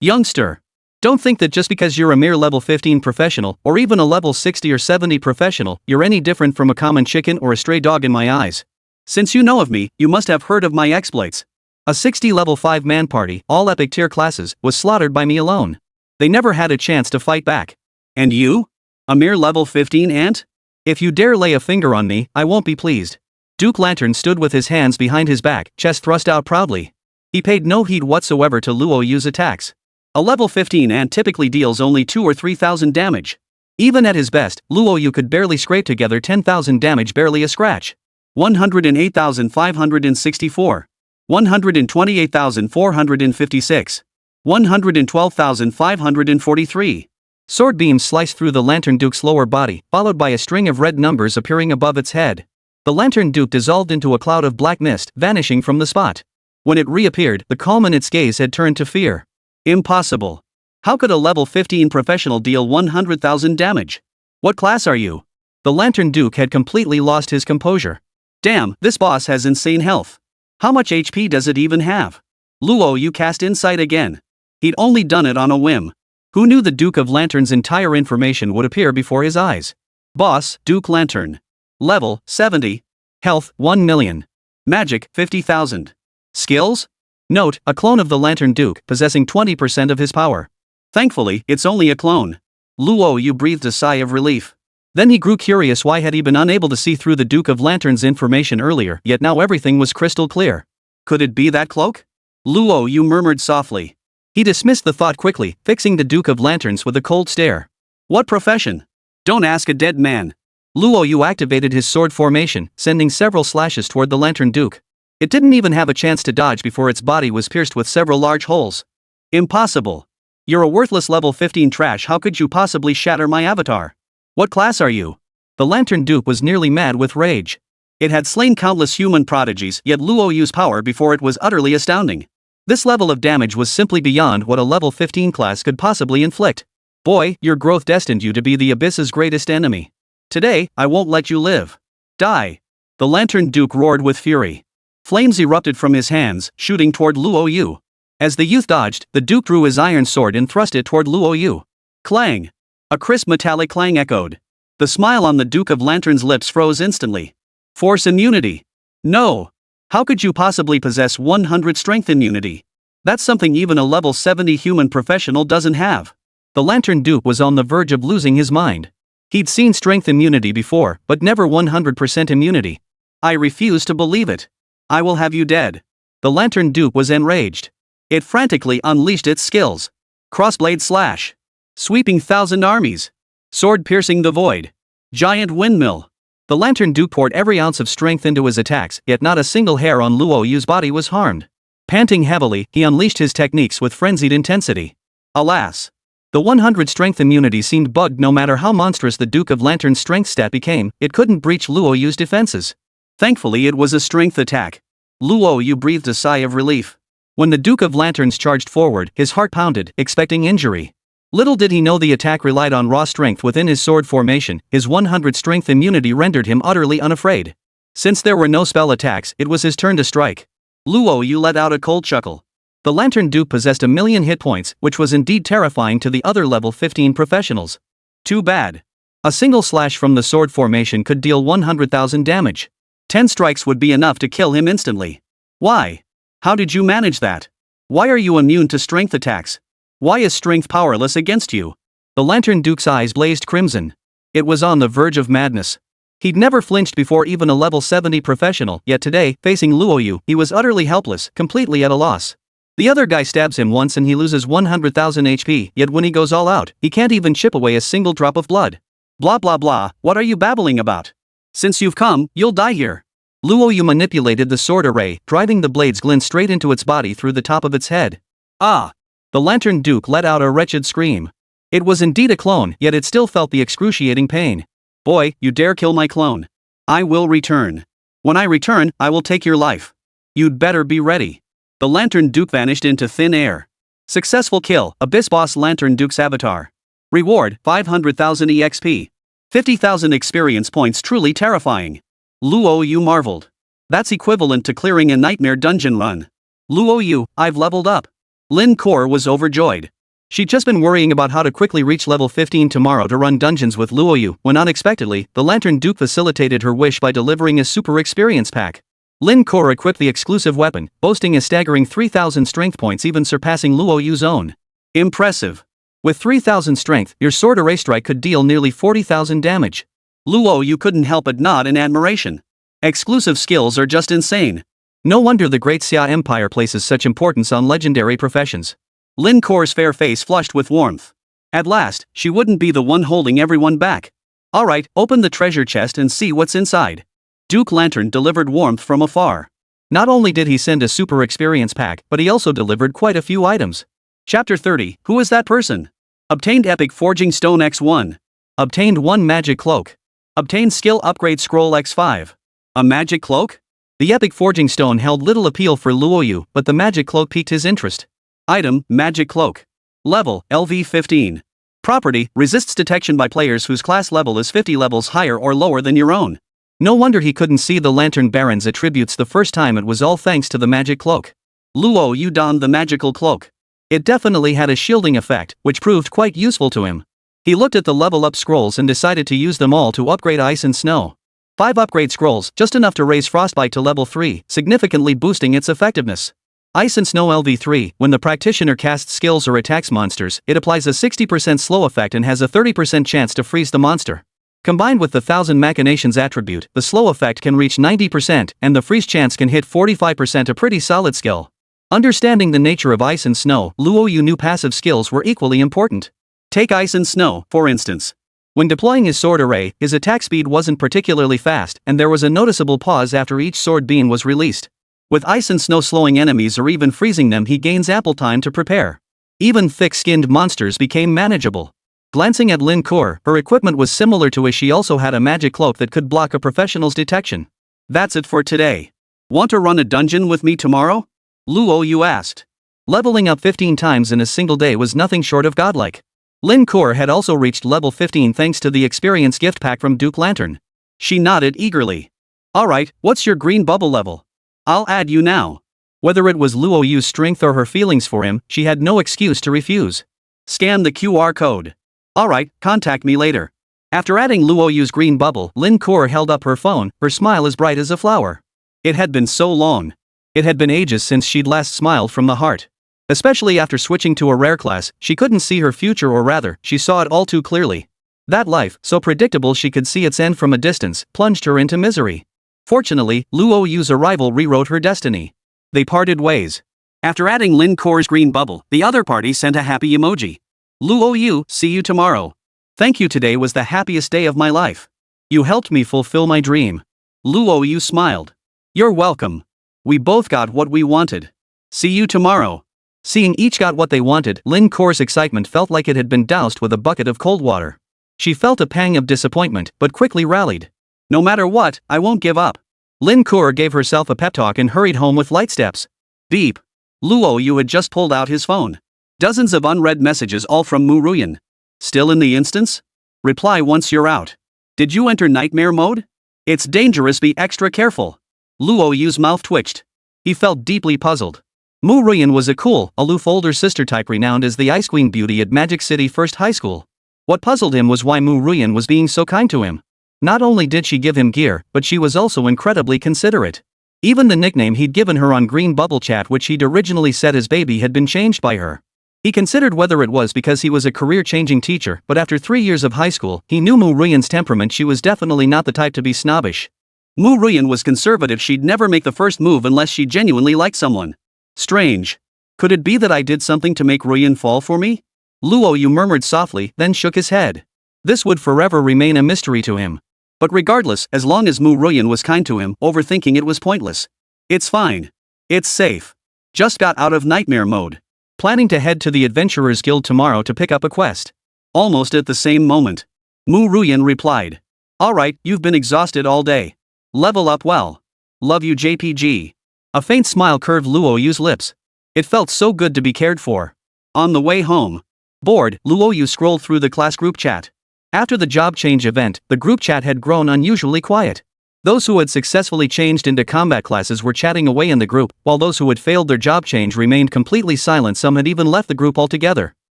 Youngster. Don't think that just because you're a mere level 15 professional, or even a level 60 or 70 professional, you're any different from a common chicken or a stray dog in my eyes. Since you know of me, you must have heard of my exploits. A 60 level 5 man party, all epic tier classes, was slaughtered by me alone. They never had a chance to fight back. And you? A mere level 15 ant? If you dare lay a finger on me, I won't be pleased. Duke Lantern stood with his hands behind his back, chest thrust out proudly. He paid no heed whatsoever to Luo Yu's attacks. A level 15 ant typically deals only 2,000 or 3,000 damage. Even at his best, Luo Yu could barely scrape together 10,000 damage, barely a scratch. 108,564. 128,456. 112,543. Sword beams sliced through the Lantern Duke's lower body, followed by a string of red numbers appearing above its head. The Lantern Duke dissolved into a cloud of black mist, vanishing from the spot. When it reappeared, the calm in its gaze had turned to fear. Impossible. How could a level 15 professional deal 100,000 damage? What class are you? The Lantern Duke had completely lost his composure. Damn, this boss has insane health. How much HP does it even have? Luo Yu cast insight again. He'd only done it on a whim. Who knew the Duke of Lantern's entire information would appear before his eyes? Boss, Duke Lantern. Level, 70. Health, 1 million. Magic, 50,000. Skills? Note, a clone of the Lantern Duke, possessing 20% of his power. Thankfully, it's only a clone. Luo Yu breathed a sigh of relief. Then he grew curious, why had he been unable to see through the Duke of Lantern's information earlier, yet now everything was crystal clear. Could it be that cloak? Luo Yu murmured softly. He dismissed the thought quickly, fixing the Duke of Lanterns with a cold stare. What profession? Don't ask a dead man. Luo Yu activated his sword formation, sending several slashes toward the Lantern Duke. It didn't even have a chance to dodge before its body was pierced with several large holes. Impossible. You're a worthless level 15 trash, how could you possibly shatter my avatar? What class are you? The Lantern Duke was nearly mad with rage. It had slain countless human prodigies, yet Luo Yu's power before it was utterly astounding. This level of damage was simply beyond what a level 15 class could possibly inflict. Boy, your growth destined you to be the Abyss's greatest enemy. Today, I won't let you live. Die. The Lantern Duke roared with fury. Flames erupted from his hands, shooting toward Luo Yu. As the youth dodged, the Duke drew his iron sword and thrust it toward Luo Yu. Clang! A crisp metallic clang echoed. The smile on the Duke of Lantern's lips froze instantly. Force immunity. No! How could you possibly possess 100 strength immunity? That's something even a level 70 human professional doesn't have. The Lantern Duke was on the verge of losing his mind. He'd seen strength immunity before, but never 100% immunity. I refuse to believe it. I will have you dead. The Lantern Duke was enraged. It frantically unleashed its skills. Crossblade slash. Sweeping 1,000 armies. Sword piercing the void. Giant windmill. The Lantern Duke poured every ounce of strength into his attacks, yet not a single hair on Luo Yu's body was harmed. Panting heavily, he unleashed his techniques with frenzied intensity. Alas! The 100 strength immunity seemed bugged. No matter how monstrous the Duke of Lantern's strength stat became, it couldn't breach Luo Yu's defenses. Thankfully it was a strength attack. Luo Yu breathed a sigh of relief. When the Duke of Lanterns charged forward, his heart pounded, expecting injury. Little did he know the attack relied on raw strength within his sword formation. His 100 strength immunity rendered him utterly unafraid. Since there were no spell attacks, it was his turn to strike. Luo Yu let out a cold chuckle. The Lantern Duke possessed 1,000,000 hit points, which was indeed terrifying to the other level 15 professionals. Too bad. A single slash from the sword formation could deal 100,000 damage. 10 strikes would be enough to kill him instantly. Why? How did you manage that? Why are you immune to strength attacks? Why is strength powerless against you? The Lantern Duke's eyes blazed crimson. It was on the verge of madness. He'd never flinched before, even a level 70 professional, yet today, facing Luo Yu, he was utterly helpless, completely at a loss. The other guy stabs him once and he loses 100,000 HP, yet when he goes all out, he can't even chip away a single drop of blood. Blah blah blah, what are you babbling about? Since you've come, you'll die here. Luo Yu manipulated the sword array, driving the blade's glint straight into its body through the top of its head. Ah! The Lantern Duke let out a wretched scream. It was indeed a clone, yet it still felt the excruciating pain. Boy, you dare kill my clone. I will return. When I return, I will take your life. You'd better be ready. The Lantern Duke vanished into thin air. Successful kill, Abyss Boss Lantern Duke's avatar. Reward, 500,000 EXP. 50,000 experience points. Truly terrifying. Luo Yu marveled. That's equivalent to clearing a nightmare dungeon run. Luo Yu, I've leveled up. Lin Kor was overjoyed. She'd just been worrying about how to quickly reach level 15 tomorrow to run dungeons with Luo Yu, when unexpectedly, the Lantern Duke facilitated her wish by delivering a super experience pack. Lin Kor equipped the exclusive weapon, boasting a staggering 3,000 strength points, even surpassing Luo Yu's own. Impressive. With 3,000 strength, your sword array strike could deal nearly 40,000 damage. Luo Yu couldn't help but nod in admiration. Exclusive skills are just insane. No wonder the Great Xia Empire places such importance on legendary professions. Lin Kor's fair face flushed with warmth. At last, she wouldn't be the one holding everyone back. Alright, open the treasure chest and see what's inside. Duke Lantern delivered warmth from afar. Not only did he send a super experience pack, but he also delivered quite a few items. Chapter 30, Who is that person? Obtained Epic Forging Stone X1. Obtained 1 Magic Cloak. Obtained Skill Upgrade Scroll X5. A Magic Cloak? The Epic Forging Stone held little appeal for Luo Yu, but the Magic Cloak piqued his interest. Item, Magic Cloak. Level, LV 15. Property, resists detection by players whose class level is 50 levels higher or lower than your own. No wonder he couldn't see the Lantern Baron's attributes the first time. It was all thanks to the Magic Cloak. Luo Yu donned the magical cloak. It definitely had a shielding effect, which proved quite useful to him. He looked at the level up scrolls and decided to use them all to upgrade Ice and Snow. 5 upgrade scrolls, just enough to raise Frostbite to level 3, significantly boosting its effectiveness. Ice and Snow LV3, when the practitioner casts skills or attacks monsters, it applies a 60% slow effect and has a 30% chance to freeze the monster. Combined with the 1000 Machinations attribute, the slow effect can reach 90%, and the freeze chance can hit 45%, a pretty solid skill. Understanding the nature of Ice and Snow, Luo Yu knew passive skills were equally important. Take Ice and Snow, for instance. When deploying his sword array, his attack speed wasn't particularly fast, and there was a noticeable pause after each sword beam was released. With Ice and Snow slowing enemies or even freezing them, he gains ample time to prepare. Even thick-skinned monsters became manageable. Glancing at Lin Kor, her equipment was similar to his. She also had a magic cloak that could block a professional's detection. That's it for today. Want to run a dungeon with me tomorrow? Luo Yu asked. Leveling up 15 times in a single day was nothing short of godlike. Lin Kor had also reached level 15 thanks to the experience gift pack from Duke Lantern. She nodded eagerly. Alright, what's your green bubble level? I'll add you now. Whether it was Luo Yu's strength or her feelings for him, she had no excuse to refuse. Scan the QR code. Alright, contact me later. After adding Luo Yu's green bubble, Lin Kor held up her phone, her smile as bright as a flower. It had been so long. It had been ages since she'd last smiled from the heart. Especially after switching to a rare class, she couldn't see her future, or rather, she saw it all too clearly. That life, so predictable she could see its end from a distance, plunged her into misery. Fortunately, Luo Yu's arrival rewrote her destiny. They parted ways. After adding Lin Kor's green bubble, the other party sent a happy emoji. Luo Yu, see you tomorrow. Thank you, today was the happiest day of my life. You helped me fulfill my dream. Luo Yu smiled. You're welcome. We both got what we wanted. See you tomorrow. Seeing each got what they wanted, Lin Kor's excitement felt like it had been doused with a bucket of cold water. She felt a pang of disappointment, but quickly rallied. No matter what, I won't give up. Lin Kor gave herself a pep talk and hurried home with light steps. Beep. Luo Yu had just pulled out his phone. Dozens of unread messages, all from Mu Ruyan. Still in the instance? Reply once you're out. Did you enter nightmare mode? It's dangerous, be extra careful. Luo Yu's mouth twitched. He felt deeply puzzled. Mu Ruyan was a cool, aloof older sister type renowned as the Ice Queen beauty at Magic City First High School. What puzzled him was why Mu Ruyan was being so kind to him. Not only did she give him gear, but she was also incredibly considerate. Even the nickname he'd given her on Green Bubble Chat, which he'd originally said his baby, had been changed by her. He considered whether it was because he was a career-changing teacher, but after 3 years of high school, he knew Mu Ruyan's temperament. She was definitely not the type to be snobbish. Mu Ruyan was conservative. She'd never make the first move unless she genuinely liked someone. Strange. Could it be that I did something to make Ruyan fall for me? Luo Yu murmured softly, then shook his head. This would forever remain a mystery to him. But regardless, as long as Mu Ruyan was kind to him, overthinking it was pointless. It's fine. It's safe. Just got out of nightmare mode. Planning to head to the Adventurers Guild tomorrow to pick up a quest. Almost at the same moment, Mu Ruyan replied. Alright, you've been exhausted all day. Level up well. Love you, JPG. A faint smile curved Luo Yu's lips. It felt so good to be cared for. On the way home, bored, Luo Yu scrolled through the class group chat. After the job change event, the group chat had grown unusually quiet. Those who had successfully changed into combat classes were chatting away in the group, while those who had failed their job change remained completely silent. Some had even left the group altogether.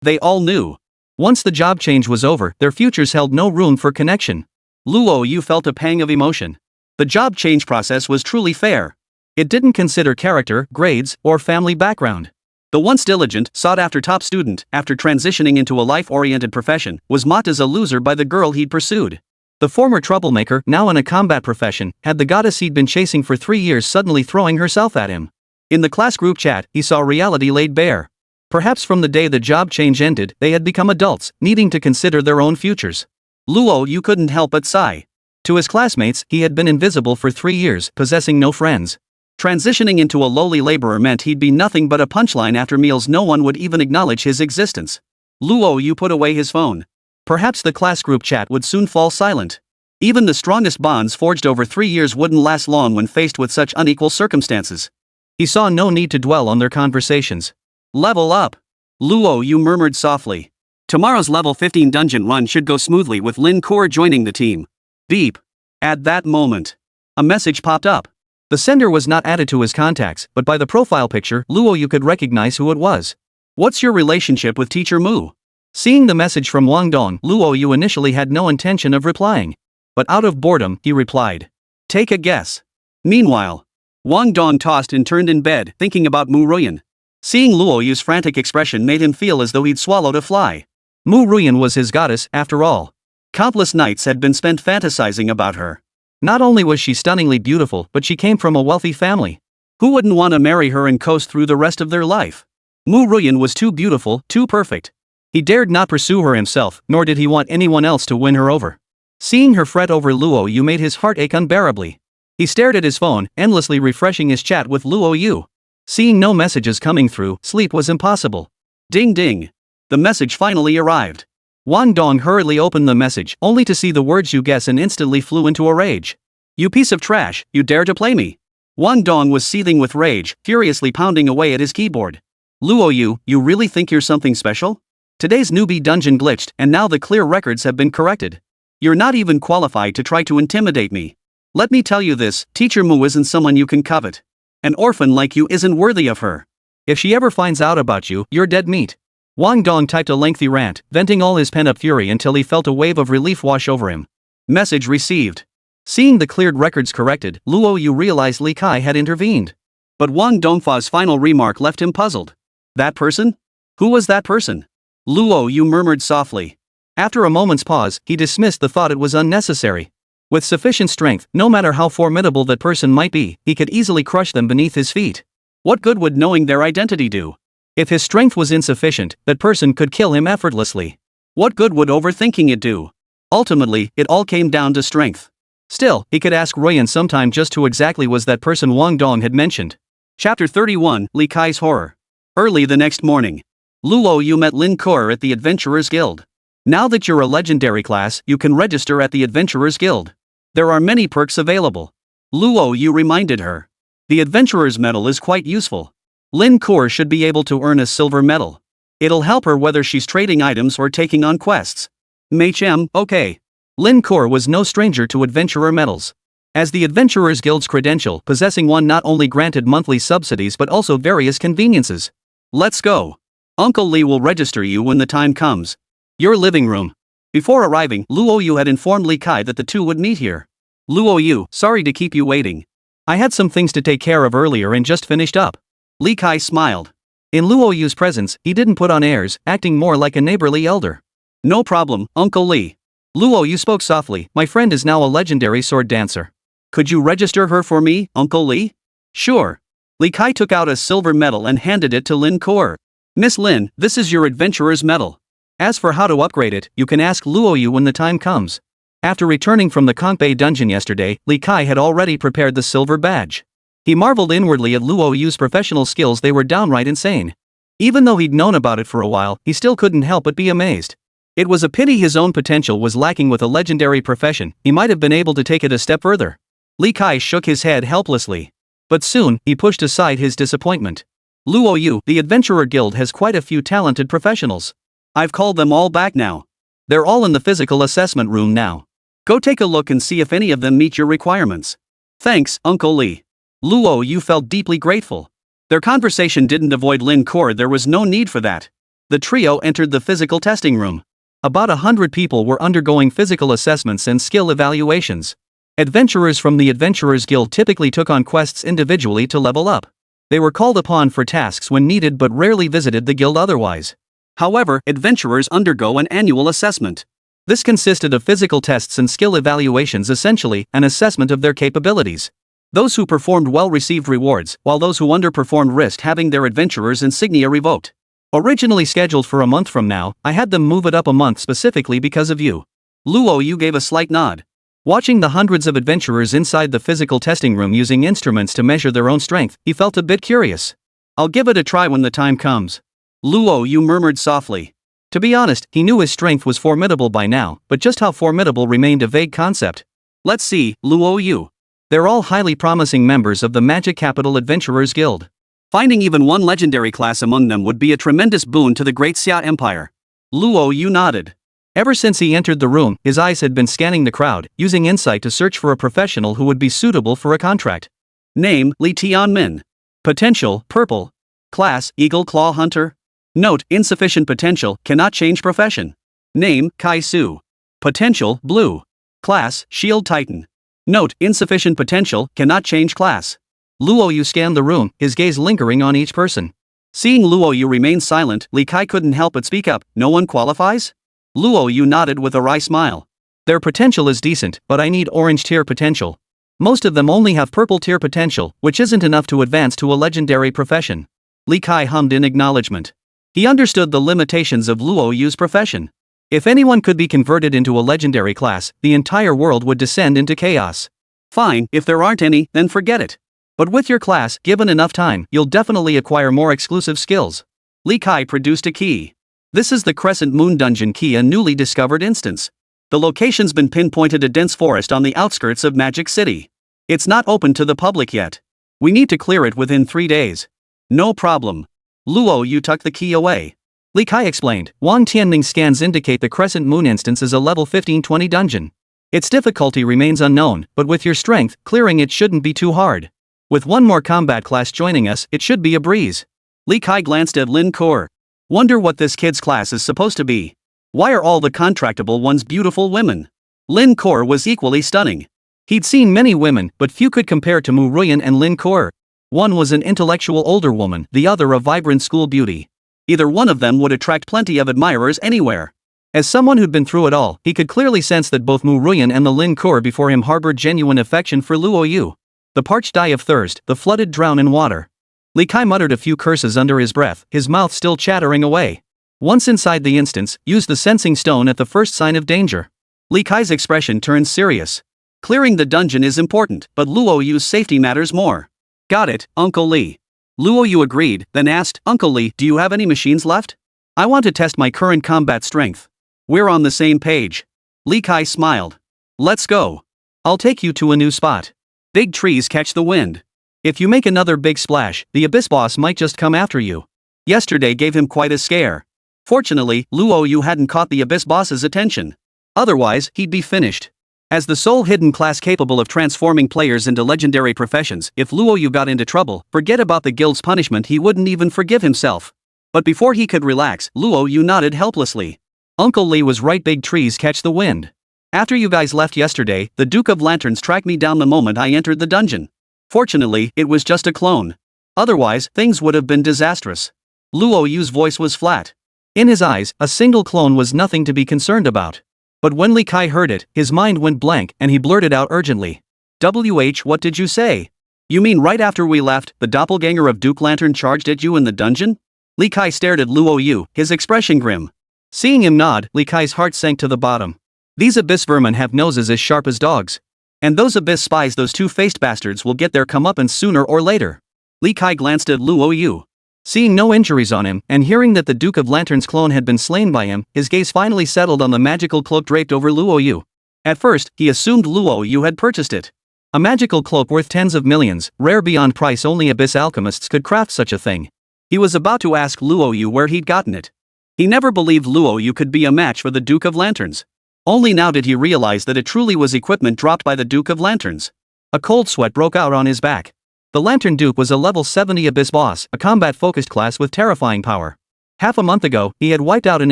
They all knew. Once the job change was over, their futures held no room for connection. Luo Yu felt a pang of emotion. The job change process was truly fair. It didn't consider character, grades, or family background. The once diligent, sought-after top student, after transitioning into a life-oriented profession, was mocked as a loser by the girl he'd pursued. The former troublemaker, now in a combat profession, had the goddess he'd been chasing for 3 years suddenly throwing herself at him. In the class group chat, he saw reality laid bare. Perhaps from the day the job change ended, they had become adults, needing to consider their own futures. Luo Yu couldn't help but sigh. To his classmates, he had been invisible for 3 years, possessing no friends. Transitioning into a lowly laborer meant he'd be nothing but a punchline after meals. No one would even acknowledge his existence. Luo Yu put away his phone. Perhaps the class group chat would soon fall silent. Even the strongest bonds forged over 3 years wouldn't last long when faced with such unequal circumstances. He saw no need to dwell on their conversations. Level up. Luo Yu murmured softly. Tomorrow's level 15 dungeon run should go smoothly with Lin Kor joining the team. Beep. At that moment, a message popped up. The sender was not added to his contacts, but by the profile picture, Luo Yu could recognize who it was. What's your relationship with Teacher Mu? Seeing the message from Wang Dong, Luo Yu initially had no intention of replying. But out of boredom, he replied. Take a guess. Meanwhile, Wang Dong tossed and turned in bed, thinking about Mu Ruyan. Seeing Luo Yu's frantic expression made him feel as though he'd swallowed a fly. Mu Ruyan was his goddess, after all. Countless nights had been spent fantasizing about her. Not only was she stunningly beautiful, but she came from a wealthy family. Who wouldn't want to marry her and coast through the rest of their life? Mu Ruyan was too beautiful, too perfect. He dared not pursue her himself, nor did he want anyone else to win her over. Seeing her fret over Luo Yu made his heart ache unbearably. He stared at his phone, endlessly refreshing his chat with Luo Yu. Seeing no messages coming through, sleep was impossible. Ding ding. The message finally arrived. Wang Dong hurriedly opened the message, only to see the words "you guess," and instantly flew into a rage. You piece of trash, you dare to play me. Wang Dong was seething with rage, furiously pounding away at his keyboard. Luo Yu, you really think you're something special? Today's newbie dungeon glitched, and now the clear records have been corrected. You're not even qualified to try to intimidate me. Let me tell you this, Teacher Mu isn't someone you can covet. An orphan like you isn't worthy of her. If she ever finds out about you, you're dead meat. Wang Dong typed a lengthy rant, venting all his pent-up fury until he felt a wave of relief wash over him. Message received. Seeing the cleared records corrected, Luo Yu realized Li Kai had intervened. But Wang Dongfa's final remark left him puzzled. That person? Who was that person? Luo Yu murmured softly. After a moment's pause, he dismissed the thought. It was unnecessary. With sufficient strength, no matter how formidable that person might be, he could easily crush them beneath his feet. What good would knowing their identity do? If his strength was insufficient, that person could kill him effortlessly. What good would overthinking it do? Ultimately, it all came down to strength. Still, he could ask Ruyan sometime just who exactly was that person Wang Dong had mentioned. Chapter 31, Li Kai's Horror. Early the next morning, Luo Yu met Lin Kuo at the Adventurers Guild. Now that you're a legendary class, you can register at the Adventurers Guild. There are many perks available. Luo Yu reminded her. The Adventurer's Medal is quite useful. Lin Kuo should be able to earn a silver medal. It'll help her whether she's trading items or taking on quests. Okay. Lin Kuo was no stranger to adventurer medals. As the Adventurers Guild's credential, possessing one not only granted monthly subsidies but also various conveniences. Let's go. Uncle Lee will register you when the time comes. Your living room. Before arriving, Luo Yu had informed Li Kai that the two would meet here. Luo Yu, sorry to keep you waiting. I had some things to take care of earlier and just finished up. Li Kai smiled. In Luo Yu's presence, he didn't put on airs, acting more like a neighborly elder. No problem, Uncle Lee. Luo Yu spoke softly, my friend is now a legendary sword dancer. Could you register her for me, Uncle Lee? Sure. Li Kai took out a silver medal and handed it to Lin Kuo. Miss Lin, this is your adventurer's medal. As for how to upgrade it, you can ask Luo Yu when the time comes. After returning from the Kongbei dungeon yesterday, Li Kai had already prepared the silver badge. He marveled inwardly at Luo Yu's professional skills, they were downright insane. Even though he'd known about it for a while, he still couldn't help but be amazed. It was a pity his own potential was lacking with a legendary profession, he might have been able to take it a step further. Li Kai shook his head helplessly. But soon, he pushed aside his disappointment. Luo Yu, the Adventurer Guild has quite a few talented professionals. I've called them all back now. They're all in the physical assessment room now. Go take a look and see if any of them meet your requirements. Thanks, Uncle Lee. Luo Yu felt deeply grateful. Their conversation didn't avoid Lin Kuo, there was no need for that. The trio entered the physical testing room. About 100 people were undergoing physical assessments and skill evaluations. Adventurers from the Adventurers Guild typically took on quests individually to level up. They were called upon for tasks when needed but rarely visited the guild otherwise. However, adventurers undergo an annual assessment. This consisted of physical tests and skill evaluations, essentially an assessment of their capabilities. Those who performed well received rewards, while those who underperformed risked having their adventurer's insignia revoked. Originally scheduled for a month from now, I had them move it up a month specifically because of you. Luo Yu gave a slight nod. Watching the hundreds of adventurers inside the physical testing room using instruments to measure their own strength, he felt a bit curious. I'll give it a try when the time comes. Luo Yu murmured softly. To be honest, he knew his strength was formidable by now, but just how formidable remained a vague concept. Let's see, Luo Yu. They're all highly promising members of the Magic Capital Adventurers Guild. Finding even one legendary class among them would be a tremendous boon to the Great Xia Empire. Luo Yu nodded. Ever since he entered the room, his eyes had been scanning the crowd, using insight to search for a professional who would be suitable for a contract. Name, Li Tianmin. Potential, purple. Class, Eagle Claw Hunter. Note, insufficient potential, cannot change profession. Name, Kai Su. Potential, blue. Class, Shield Titan. Note, insufficient potential, cannot change class. Luo Yu scanned the room, his gaze lingering on each person. Seeing Luo Yu remain silent, Li Kai couldn't help but speak up, no one qualifies? Luo Yu nodded with a wry smile. Their potential is decent, but I need orange tier potential. Most of them only have purple tier potential, which isn't enough to advance to a legendary profession. Li Kai hummed in acknowledgement. He understood the limitations of Luo Yu's profession. If anyone could be converted into a legendary class, the entire world would descend into chaos. Fine, if there aren't any, then forget it. But with your class, given enough time, you'll definitely acquire more exclusive skills. Li Kai produced a key. This is the Crescent Moon Dungeon key, a newly discovered instance. The location's been pinpointed, a dense forest on the outskirts of Magic City. It's not open to the public yet. We need to clear it within 3 days. No problem. Luo Yu tucked the key away. Li Kai explained, Wang Tianming's scans indicate the Crescent Moon instance is a level 15-20 dungeon. Its difficulty remains unknown, but with your strength, clearing it shouldn't be too hard. With one more combat class joining us, it should be a breeze. Li Kai glanced at Lin Kuo. Wonder what this kid's class is supposed to be. Why are all the contractable ones beautiful women? Lin Kuo was equally stunning. He'd seen many women, but few could compare to Mu Ruyan and Lin Kuo. One was an intellectual older woman, the other a vibrant school beauty. Either one of them would attract plenty of admirers anywhere. As someone who'd been through it all, he could clearly sense that both Mu Ruyan and the Lin Kuo before him harbored genuine affection for Luo Yu. The parched die of thirst, the flooded drown in water. Li Kai muttered a few curses under his breath, his mouth still chattering away. Once inside the instance, used the sensing stone at the first sign of danger. Li Kai's expression turned serious. Clearing the dungeon is important, but Luo Yu's safety matters more. Got it, Uncle Lee. Luo Yu agreed, then asked, Uncle Li, do you have any machines left? I want to test my current combat strength. We're on the same page. Li Kai smiled. Let's go. I'll take you to a new spot. Big trees catch the wind. If you make another big splash, the abyss boss might just come after you. Yesterday gave him quite a scare. Fortunately, Luo Yu hadn't caught the abyss boss's attention. Otherwise, he'd be finished. As the sole hidden class capable of transforming players into legendary professions, if Luo Yu got into trouble, forget about the guild's punishment, he wouldn't even forgive himself. But before he could relax, Luo Yu nodded helplessly. Uncle Li was right, big trees catch the wind. After you guys left yesterday, the Duke of Lanterns tracked me down the moment I entered the dungeon. Fortunately, it was just a clone. Otherwise, things would have been disastrous. Luo Yu's voice was flat. In his eyes, a single clone was nothing to be concerned about. But when Li Kai heard it, his mind went blank and he blurted out urgently. What did you say? You mean right after we left, the doppelganger of Duke Lantern charged at you in the dungeon? Li Kai stared at Luo Yu, his expression grim. Seeing him nod, Li Kai's heart sank to the bottom. These abyss vermin have noses as sharp as dogs. And those abyss spies, those two-faced bastards, will get their comeuppance sooner or later. Li Kai glanced at Luo Yu. Seeing no injuries on him, and hearing that the Duke of Lantern's clone had been slain by him, his gaze finally settled on the magical cloak draped over Luo Yu. At first, he assumed Luo Yu had purchased it. A magical cloak worth tens of millions, rare beyond price, only abyss alchemists could craft such a thing. He was about to ask Luo Yu where he'd gotten it. He never believed Luo Yu could be a match for the Duke of Lanterns. Only now did he realize that it truly was equipment dropped by the Duke of Lanterns. A cold sweat broke out on his back. The Lantern Duke was a level 70 abyss boss, a combat-focused class with terrifying power. Half a month ago, he had wiped out an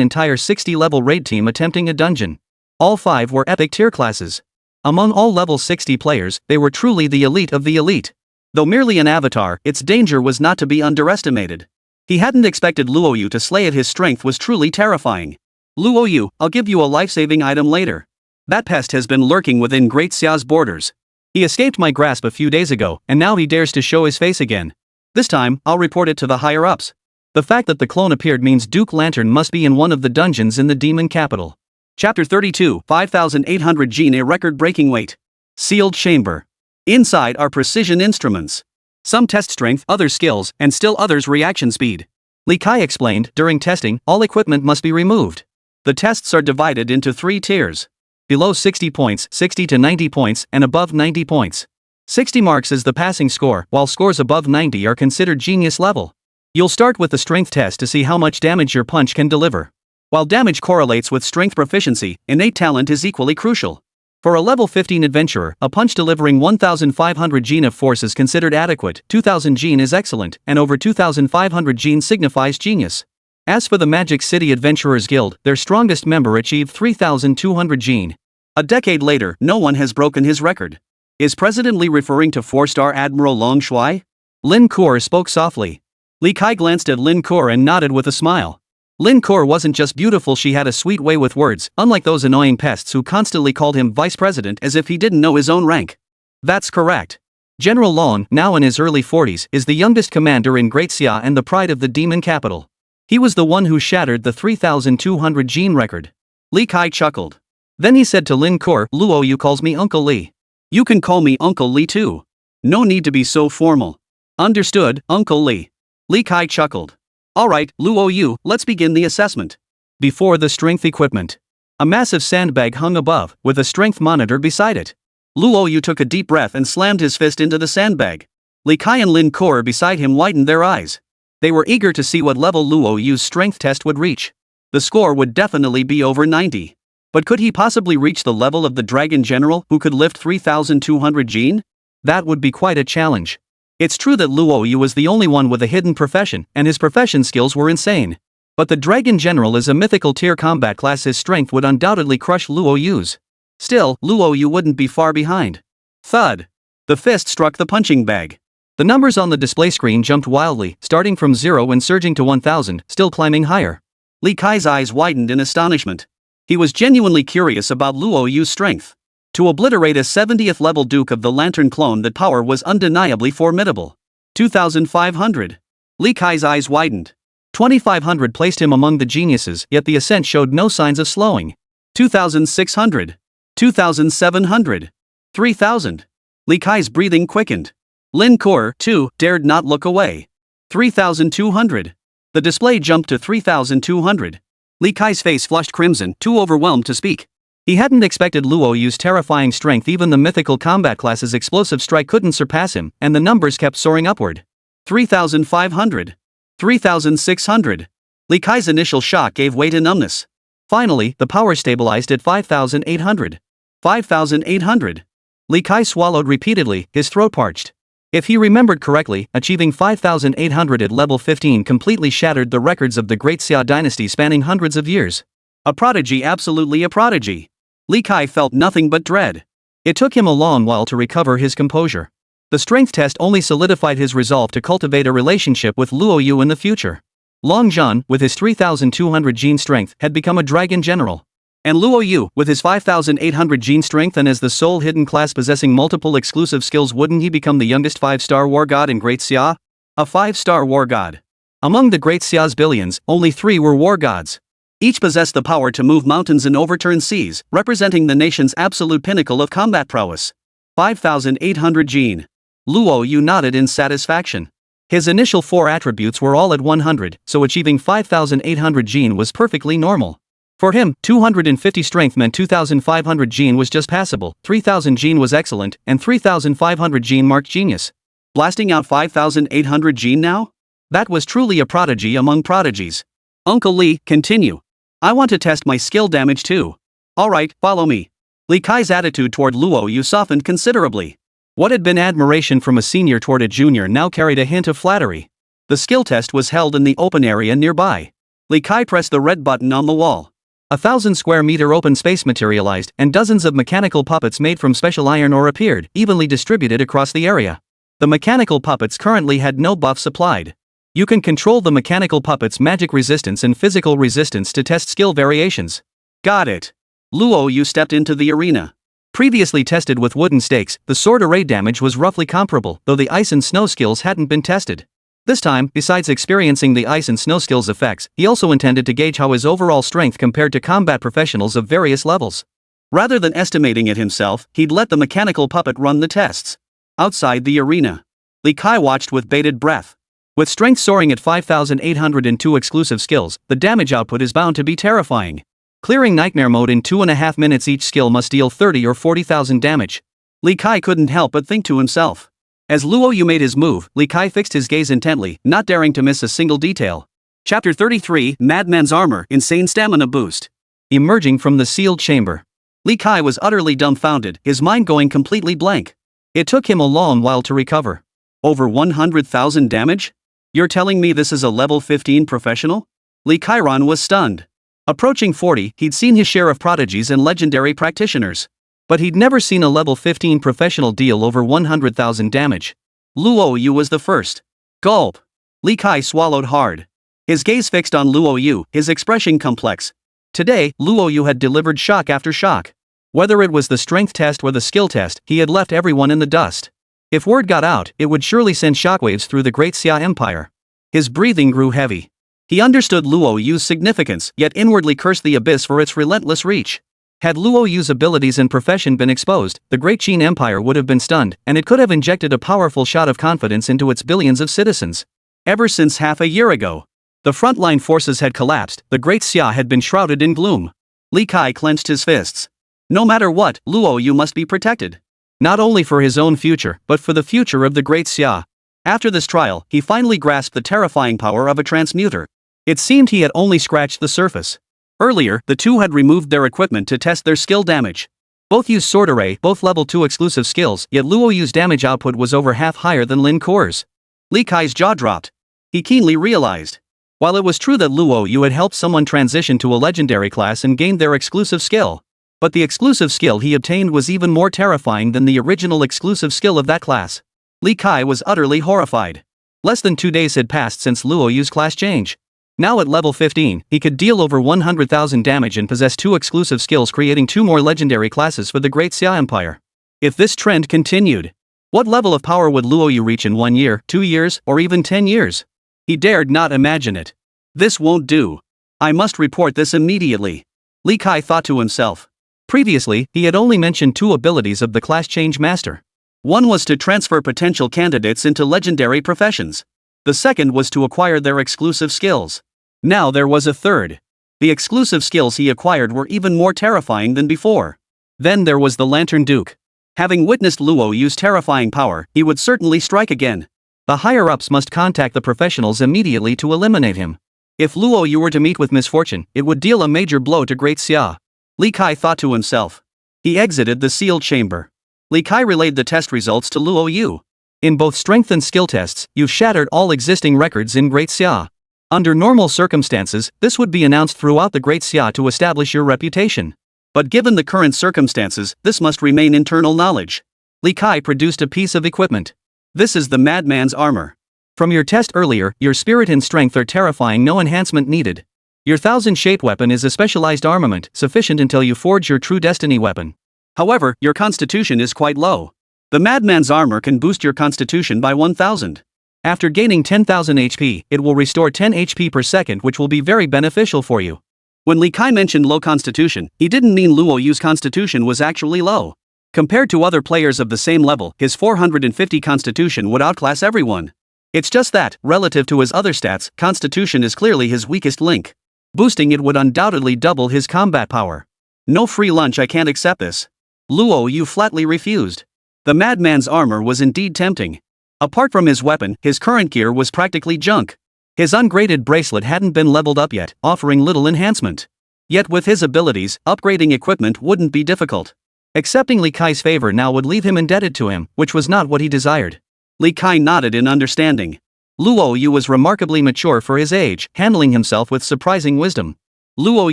entire 60-level raid team attempting a dungeon. All 5 were epic tier classes. Among all level 60 players, they were truly the elite of the elite. Though merely an avatar, its danger was not to be underestimated. He hadn't expected Luo Yu to slay it. His strength was truly terrifying. Luo Yu, I'll give you a life-saving item later. That pest has been lurking within Great Xia's borders. He escaped my grasp a few days ago, and now he dares to show his face again. This time, I'll report it to the higher-ups. The fact that the clone appeared means Duke Lantern must be in one of the dungeons in the demon capital. Chapter 32, 5,800 Gene, a record-breaking weight. Sealed chamber. Inside are precision instruments. Some test strength, others skills, and still others reaction speed. Li Kai explained, during testing, all equipment must be removed. The tests are divided into 3 tiers. Below 60 points, 60 to 90 points, and above 90 points. 60 marks is the passing score, while scores above 90 are considered genius level. You'll start with the strength test to see how much damage your punch can deliver. While damage correlates with strength proficiency, innate talent is equally crucial. For a level 15 adventurer, a punch delivering 1,500 gene of force is considered adequate, 2,000 gene is excellent, and over 2,500 gene signifies genius. As for the Magic City Adventurers Guild, their strongest member achieved 3,200 gene. A decade later, no one has broken his record. Is President Li referring to 4-star Admiral Long Shuai? Lin Kuo spoke softly. Li Kai glanced at Lin Kuo and nodded with a smile. Lin Kuo wasn't just beautiful, she had a sweet way with words, unlike those annoying pests who constantly called him vice president as if he didn't know his own rank. That's correct. General Long, now in his early 40s, is the youngest commander in Great Xia and the pride of the demon capital. He was the one who shattered the 3,200 gene record. Li Kai chuckled. Then he said to Lin Kuo, Luo Yu calls me Uncle Li. You can call me Uncle Li too. No need to be so formal. Understood, Uncle Li. Li Kai chuckled. Alright, Luo Yu, let's begin the assessment. Before the strength equipment. A massive sandbag hung above, with a strength monitor beside it. Luo Yu took a deep breath and slammed his fist into the sandbag. Li Kai and Lin Kuo beside him widened their eyes. They were eager to see what level Luo Yu's strength test would reach. The score would definitely be over 90. But could he possibly reach the level of the Dragon General who could lift 3,200 gene? That would be quite a challenge. It's true that Luo Yu was the only one with a hidden profession, and his profession skills were insane. But the Dragon General is a mythical tier combat class, his strength would undoubtedly crush Luo Yu's. Still, Luo Yu wouldn't be far behind. Thud. The fist struck the punching bag. The numbers on the display screen jumped wildly, starting from 0 and surging to 1,000, still climbing higher. Li Kai's eyes widened in astonishment. He was genuinely curious about Luo Yu's strength. To obliterate a 70th level Duke of the Lantern clone, that power was undeniably formidable. 2,500. Li Kai's eyes widened. 2,500 placed him among the geniuses, yet the ascent showed no signs of slowing. 2,600. 2,700. 3,000. Li Kai's breathing quickened. Lin Kuo, too, dared not look away. 3,200. The display jumped to 3,200. Li Kai's face flushed crimson, too overwhelmed to speak. He hadn't expected Luo Yu's terrifying strength. Even the mythical combat class's explosive strike couldn't surpass him, and the numbers kept soaring upward. 3,500. 3,600. Li Kai's initial shock gave way to numbness. Finally, the power stabilized at 5,800. 5,800. Li Kai swallowed repeatedly, his throat parched. If he remembered correctly, achieving 5,800 at level 15 completely shattered the records of the Great Xia dynasty spanning hundreds of years. A prodigy, absolutely a prodigy. Li Kai felt nothing but dread. It took him a long while to recover his composure. The strength test only solidified his resolve to cultivate a relationship with Luo Yu in the future. Long Zhan, with his 3,200 gene strength, had become a dragon general. And Luo Yu, with his 5,800 gene strength and as the sole hidden class possessing multiple exclusive skills, wouldn't he become the youngest 5-star war god in Great Xia? A 5-star war god. Among the Great Xia's billions, only 3 were war gods. Each possessed the power to move mountains and overturn seas, representing the nation's absolute pinnacle of combat prowess. 5,800 gene. Luo Yu nodded in satisfaction. His initial 4 attributes were all at 100, so achieving 5,800 gene was perfectly normal. For him, 250 strength meant 2,500 gene was just passable, 3,000 gene was excellent, and 3,500 gene marked genius. Blasting out 5,800 gene now? That was truly a prodigy among prodigies. Uncle Li, continue. I want to test my skill damage too. Alright, follow me. Li Kai's attitude toward Luo Yu softened considerably. What had been admiration from a senior toward a junior now carried a hint of flattery. The skill test was held in the open area nearby. Li Kai pressed the red button on the wall. 1,000 square meter open space materialized, and dozens of mechanical puppets made from special iron ore appeared, evenly distributed across the area. The mechanical puppets currently had no buffs applied. You can control the mechanical puppets' magic resistance and physical resistance to test skill variations. Got it. Luo Yu stepped into the arena. Previously tested with wooden stakes, the sword array damage was roughly comparable, though the ice and snow skills hadn't been tested. This time, besides experiencing the ice and snow skills effects, he also intended to gauge how his overall strength compared to combat professionals of various levels. Rather than estimating it himself, he'd let the mechanical puppet run the tests. Outside the arena, Li Kai watched with bated breath. With strength soaring at 5,802 exclusive skills, the damage output is bound to be terrifying. Clearing nightmare mode in 2.5 minutes, each skill must deal 30 or 40,000 damage. Li Kai couldn't help but think to himself. As Luo Yu made his move, Li Kai fixed his gaze intently, not daring to miss a single detail. Chapter 33, Madman's Armor, Insane Stamina Boost. Emerging from the sealed chamber, Li Kai was utterly dumbfounded, his mind going completely blank. It took him a long while to recover. Over 100,000 damage? You're telling me this is a level 15 professional? Li Kairon was stunned. Approaching 40, he'd seen his share of prodigies and legendary practitioners. But he'd never seen a level 15 professional deal over 100,000 damage. Luo Yu was the first. Gulp. Li Kai swallowed hard. His gaze fixed on Luo Yu, his expression complex. Today, Luo Yu had delivered shock after shock. Whether it was the strength test or the skill test, he had left everyone in the dust. If word got out, it would surely send shockwaves through the Great Xia Empire. His breathing grew heavy. He understood Luo Yu's significance, yet inwardly cursed the abyss for its relentless reach. Had Luo Yu's abilities and profession been exposed, the Great Qin Empire would have been stunned, and it could have injected a powerful shot of confidence into its billions of citizens. Ever since half a year ago, the frontline forces had collapsed, the Great Xia had been shrouded in gloom. Li Kai clenched his fists. No matter what, Luo Yu must be protected. Not only for his own future, but for the future of the Great Xia. After this trial, he finally grasped the terrifying power of a transmuter. It seemed he had only scratched the surface. Earlier, the two had removed their equipment to test their skill damage. Both used sword array, both level 2 exclusive skills, yet Luo Yu's damage output was over half higher than Lin Kuo's. Li Kai's jaw dropped. He keenly realized. While it was true that Luo Yu had helped someone transition to a legendary class and gained their exclusive skill, but the exclusive skill he obtained was even more terrifying than the original exclusive skill of that class. Li Kai was utterly horrified. Less than 2 days had passed since Luo Yu's class change. Now at level 15, he could deal over 100,000 damage and possess 2 exclusive skills, creating 2 more legendary classes for the Great Xia Empire. If this trend continued, what level of power would Luo Yu reach in 1 year, 2 years, or even 10 years? He dared not imagine it. This won't do. I must report this immediately. Li Kai thought to himself. Previously, he had only mentioned 2 abilities of the class change master. One was to transfer potential candidates into legendary professions. The second was to acquire their exclusive skills. Now there was a third. The exclusive skills he acquired were even more terrifying than before. Then there was the Lantern Duke. Having witnessed Luo use terrifying power, he would certainly strike again. The higher-ups must contact the professionals immediately to eliminate him. If Luo Yu were to meet with misfortune, it would deal a major blow to Great Xia. Li Kai thought to himself. He exited the sealed chamber. Li Kai relayed the test results to Luo Yu. In both strength and skill tests, you've shattered all existing records in Great Xia. Under normal circumstances, this would be announced throughout the Great Xia to establish your reputation. But given the current circumstances, this must remain internal knowledge. Li Kai produced a piece of equipment. This is the Madman's armor. From your test earlier, your spirit and strength are terrifying, no enhancement needed. Your 1000-shape weapon is a specialized armament, sufficient until you forge your true destiny weapon. However, your constitution is quite low. The Madman's armor can boost your constitution by 1000. After gaining 10,000 HP, it will restore 10 HP per second, which will be very beneficial for you. When Li Kai mentioned low constitution, he didn't mean Luo Yu's constitution was actually low. Compared to other players of the same level, his 450 constitution would outclass everyone. It's just that, relative to his other stats, constitution is clearly his weakest link. Boosting it would undoubtedly double his combat power. No free lunch, I can't accept this. Luo Yu flatly refused. The Madman's armor was indeed tempting. Apart from his weapon, his current gear was practically junk. His ungraded bracelet hadn't been leveled up yet, offering little enhancement. Yet with his abilities, upgrading equipment wouldn't be difficult. Accepting Li Kai's favor now would leave him indebted to him, which was not what he desired. Li Kai nodded in understanding. Luo Yu was remarkably mature for his age, handling himself with surprising wisdom. Luo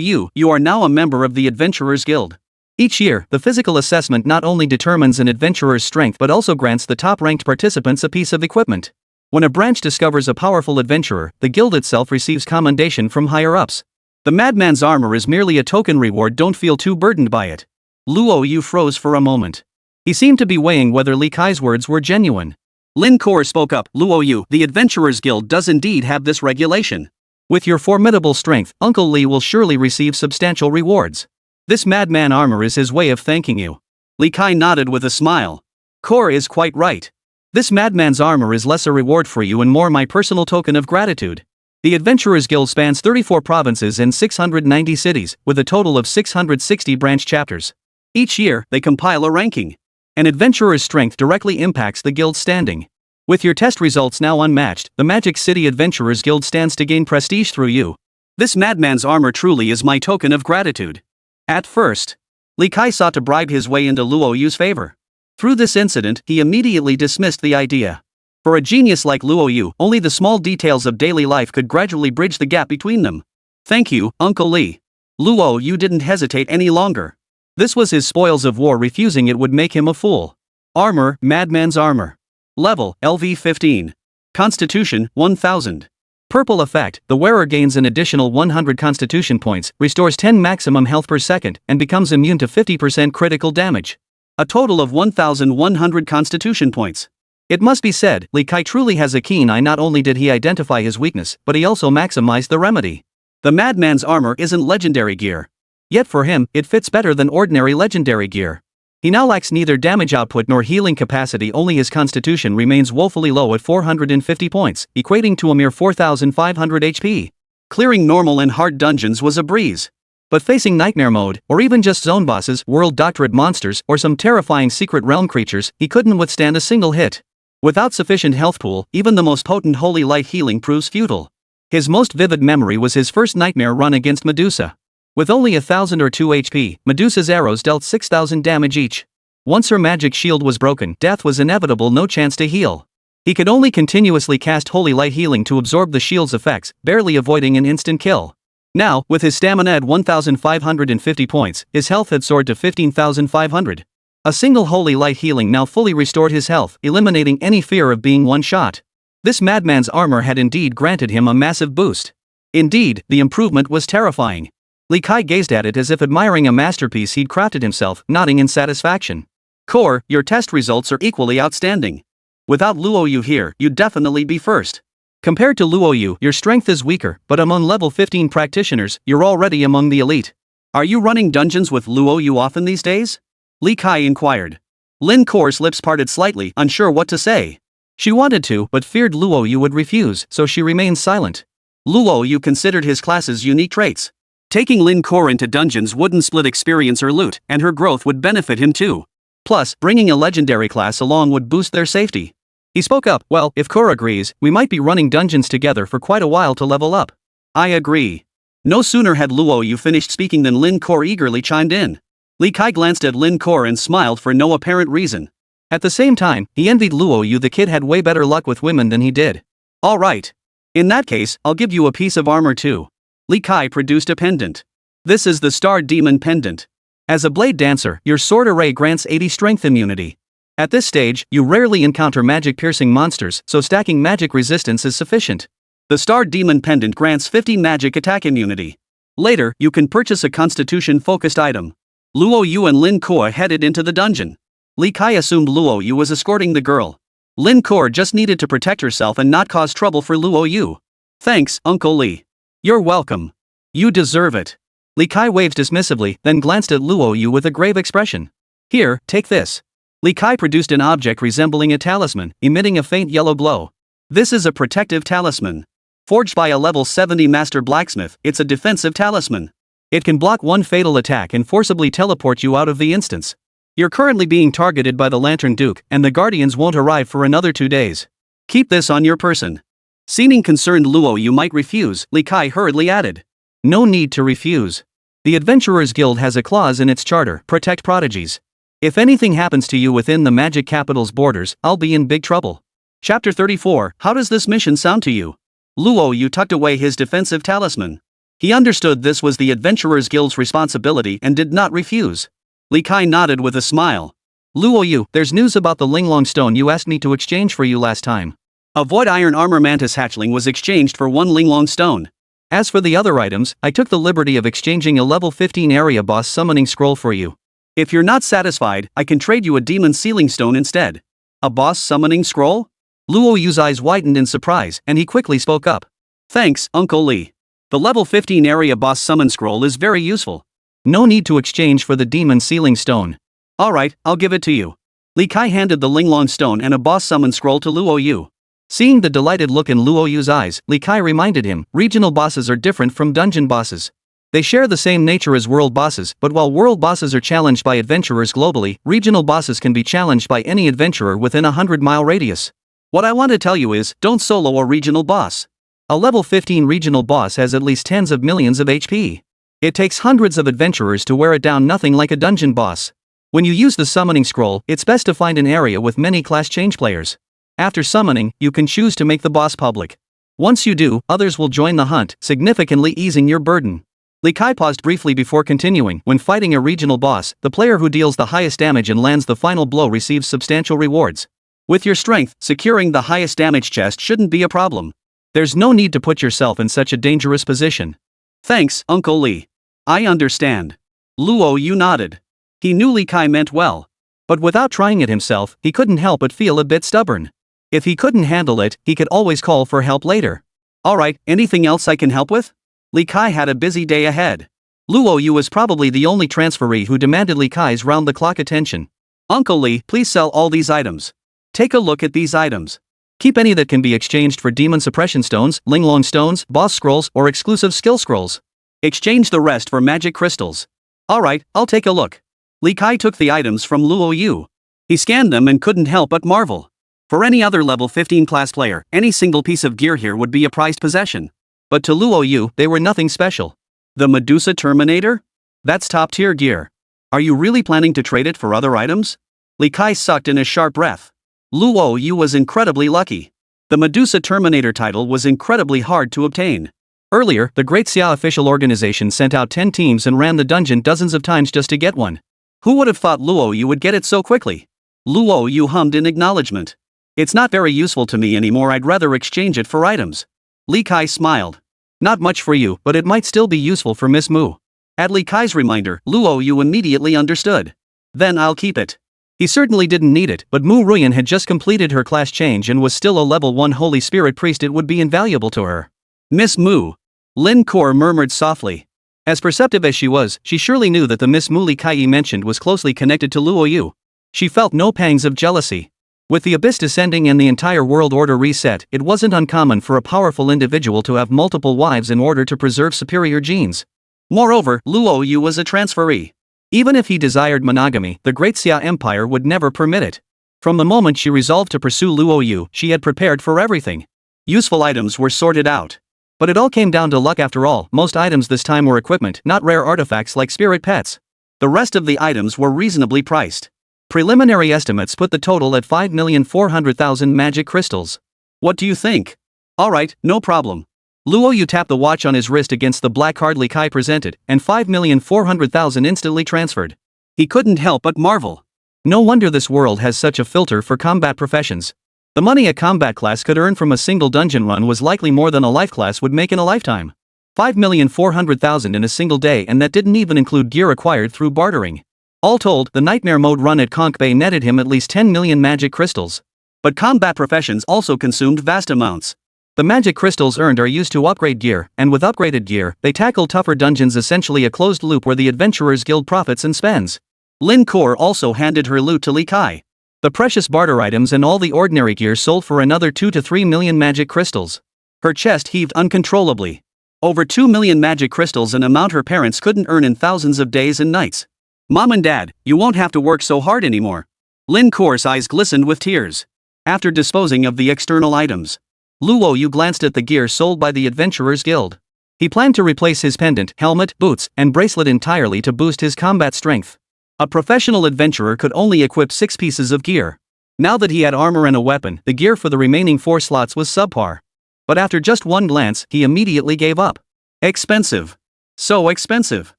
Yu, you are now a member of the Adventurers Guild. Each year, the physical assessment not only determines an adventurer's strength but also grants the top-ranked participants a piece of equipment. When a branch discovers a powerful adventurer, the guild itself receives commendation from higher-ups. The Madman's armor is merely a token reward, don't feel too burdened by it. Luo Yu froze for a moment. He seemed to be weighing whether Li Kai's words were genuine. Lin Kor spoke up, Luo Yu, the Adventurers Guild does indeed have this regulation. With your formidable strength, Uncle Li will surely receive substantial rewards. This Madman armor is his way of thanking you. Li Kai nodded with a smile. Kor is quite right. This Madman's armor is less a reward for you and more my personal token of gratitude. The Adventurers Guild spans 34 provinces and 690 cities, with a total of 660 branch chapters. Each year, they compile a ranking. An adventurer's strength directly impacts the guild's standing. With your test results now unmatched, the Magic City Adventurers Guild stands to gain prestige through you. This Madman's armor truly is my token of gratitude. At first, Li Kai sought to bribe his way into Luo Yu's favor. Through this incident, he immediately dismissed the idea. For a genius like Luo Yu, only the small details of daily life could gradually bridge the gap between them. Thank you, Uncle Li. Luo Yu didn't hesitate any longer. This was his spoils of war, refusing it would make him a fool. Armor, Madman's armor. Level, LV 15. Constitution, 1000. Purple effect, the wearer gains an additional 100 constitution points, restores 10 maximum health per second, and becomes immune to 50% critical damage. A total of 1100 constitution points. It must be said, Li Kai truly has a keen eye. Not only did he identify his weakness, but he also maximized the remedy. The Madman's armor isn't legendary gear. Yet for him, it fits better than ordinary legendary gear. He now lacks neither damage output nor healing capacity, only his constitution remains woefully low at 450 points, equating to a mere 4,500 HP. Clearing normal and hard dungeons was a breeze. But facing nightmare mode, or even just zone bosses, world doctorate monsters, or some terrifying secret realm creatures, he couldn't withstand a single hit. Without sufficient health pool, even the most potent holy light healing proves futile. His most vivid memory was his first nightmare run against Medusa. With only 1000 or 2 HP, Medusa's arrows dealt 6000 damage each. Once her magic shield was broken, death was inevitable, no chance to heal. He could only continuously cast holy light healing to absorb the shield's effects, barely avoiding an instant kill. Now, with his stamina at 1550 points, his health had soared to 15,500. A single holy light healing now fully restored his health, eliminating any fear of being one-shot. This Madman's armor had indeed granted him a massive boost. Indeed, the improvement was terrifying. Li Kai gazed at it as if admiring a masterpiece he'd crafted himself, nodding in satisfaction. Kor, your test results are equally outstanding. Without Luo Yu here, you'd definitely be first. Compared to Luo Yu, your strength is weaker, but among level 15 practitioners, you're already among the elite. Are you running dungeons with Luo Yu often these days? Li Kai inquired. Lin Kor's lips parted slightly, unsure what to say. She wanted to, but feared Luo Yu would refuse, so she remained silent. Luo Yu considered his class's unique traits. Taking Lin Kor into dungeons wouldn't split experience or loot, and her growth would benefit him too. Plus, bringing a legendary class along would boost their safety. He spoke up, well, if Kor agrees, we might be running dungeons together for quite a while to level up. I agree. No sooner had Luo Yu finished speaking than Lin Kor eagerly chimed in. Li Kai glanced at Lin Kor and smiled for no apparent reason. At the same time, he envied Luo Yu. The kid had way better luck with women than he did. Alright. In that case, I'll give you a piece of armor too. Li Kai produced a pendant. This is the Star Demon Pendant. As a blade dancer, your sword array grants 80 strength immunity. At this stage, you rarely encounter magic-piercing monsters, so stacking magic resistance is sufficient. The Star Demon Pendant grants 50 magic attack immunity. Later, you can purchase a constitution-focused item. Luo Yu and Lin Kor headed into the dungeon. Li Kai assumed Luo Yu was escorting the girl. Lin Kor just needed to protect herself and not cause trouble for Luo Yu. Thanks, Uncle Li. You're welcome. You deserve it. Li Kai waved dismissively, then glanced at Luo Yu with a grave expression. Here, take this. Li Kai produced an object resembling a talisman, emitting a faint yellow glow. This is a protective talisman. Forged by a level 70 master blacksmith, it's a defensive talisman. It can block one fatal attack and forcibly teleport you out of the instance. You're currently being targeted by the Lantern Duke, and the Guardians won't arrive for another 2 days. Keep this on your person. Seeming concerned Luo Yu might refuse, Li Kai hurriedly added. No need to refuse. The Adventurers Guild has a clause in its charter, protect prodigies. If anything happens to you within the magic capital's borders, I'll be in big trouble. Chapter 34, how does this mission sound to you? Luo Yu tucked away his defensive talisman. He understood this was the Adventurers Guild's responsibility and did not refuse. Li Kai nodded with a smile. Luo Yu, there's news about the Linglong stone you asked me to exchange for you last time. A void iron armor mantis hatchling was exchanged for 1 Linglong stone. As for the other items, I took the liberty of exchanging a level 15 area boss summoning scroll for you. If you're not satisfied, I can trade you a demon sealing stone instead. A boss summoning scroll? Luo Yu's eyes widened in surprise, and he quickly spoke up. Thanks, Uncle Li. The level 15 area boss summon scroll is very useful. No need to exchange for the demon sealing stone. Alright, I'll give it to you. Li Kai handed the Linglong stone and a boss summon scroll to Luo Yu. Seeing the delighted look in Luo Yu's eyes, Li Kai reminded him, regional bosses are different from dungeon bosses. They share the same nature as world bosses, but while world bosses are challenged by adventurers globally, regional bosses can be challenged by any adventurer within a 100-mile radius. What I want to tell you is, don't solo a regional boss. A level 15 regional boss has at least tens of millions of HP. It takes hundreds of adventurers to wear it down, nothing like a dungeon boss. When you use the summoning scroll, it's best to find an area with many class change players. After summoning, you can choose to make the boss public. Once you do, others will join the hunt, significantly easing your burden. Li Kai paused briefly before continuing. When fighting a regional boss, the player who deals the highest damage and lands the final blow receives substantial rewards. With your strength, securing the highest damage chest shouldn't be a problem. There's no need to put yourself in such a dangerous position. Thanks, Uncle Li. I understand. Luo Yu nodded. He knew Li Kai meant well. But without trying it himself, he couldn't help but feel a bit stubborn. If he couldn't handle it, he could always call for help later. Alright, anything else I can help with? Li Kai had a busy day ahead. Luo Yu was probably the only transferee who demanded Li Kai's round-the-clock attention. Uncle Li, please sell all these items. Take a look at these items. Keep any that can be exchanged for demon suppression stones, Linglong stones, boss scrolls, or exclusive skill scrolls. Exchange the rest for magic crystals. Alright, I'll take a look. Li Kai took the items from Luo Yu. He scanned them and couldn't help but marvel. For any other level 15 class player, any single piece of gear here would be a prized possession. But to Luo Yu, they were nothing special. The Medusa Terminator? That's top-tier gear. Are you really planning to trade it for other items? Li Kai sucked in a sharp breath. Luo Yu was incredibly lucky. The Medusa Terminator title was incredibly hard to obtain. Earlier, the Great Xia official organization sent out 10 teams and ran the dungeon dozens of times just to get one. Who would have thought Luo Yu would get it so quickly? Luo Yu hummed in acknowledgement. It's not very useful to me anymore, I'd rather exchange it for items. Li Kai smiled. Not much for you, but it might still be useful for Miss Mu. At Li Kai's reminder, Luo Yu immediately understood. Then I'll keep it. He certainly didn't need it, but Mu Ruyan had just completed her class change and was still a level 1 Holy Spirit priest. It would be invaluable to her. Miss Mu. Lin Kor murmured softly. As perceptive as she was, she surely knew that the Miss Mu Li Kai mentioned was closely connected to Luo Yu. She felt no pangs of jealousy. With the abyss descending and the entire world order reset, it wasn't uncommon for a powerful individual to have multiple wives in order to preserve superior genes. Moreover, Luo Yu was a transferee. Even if he desired monogamy, the Great Xia Empire would never permit it. From the moment she resolved to pursue Luo Yu, she had prepared for everything. Useful items were sorted out. But it all came down to luck after all. Most items this time were equipment, not rare artifacts like spirit pets. The rest of the items were reasonably priced. Preliminary estimates put the total at 5,400,000 magic crystals. What do you think? Alright, no problem. Luo Yu tapped the watch on his wrist against the black card Li Kai presented, and 5,400,000 instantly transferred. He couldn't help but marvel. No wonder this world has such a filter for combat professions. The money a combat class could earn from a single dungeon run was likely more than a life class would make in a lifetime. 5,400,000 in a single day, and that didn't even include gear acquired through bartering. All told, the Nightmare Mode run at Conch Bay netted him at least 10 million magic crystals. But combat professions also consumed vast amounts. The magic crystals earned are used to upgrade gear, and with upgraded gear, they tackle tougher dungeons, essentially a closed loop where the Adventurers Guild profits and spends. Lin Kor also handed her loot to Li Kai. The precious barter items and all the ordinary gear sold for another 2 to 3 million magic crystals. Her chest heaved uncontrollably. Over 2 million magic crystals, an amount her parents couldn't earn in thousands of days and nights. Mom and Dad, you won't have to work so hard anymore. Lin Kor's eyes glistened with tears. After disposing of the external items, Luo Yu glanced at the gear sold by the Adventurers Guild. He planned to replace his pendant, helmet, boots, and bracelet entirely to boost his combat strength. A professional adventurer could only equip 6 pieces of gear. Now that he had armor and a weapon, the gear for the remaining 4 slots was subpar. But after just one glance, he immediately gave up. Expensive. So expensive.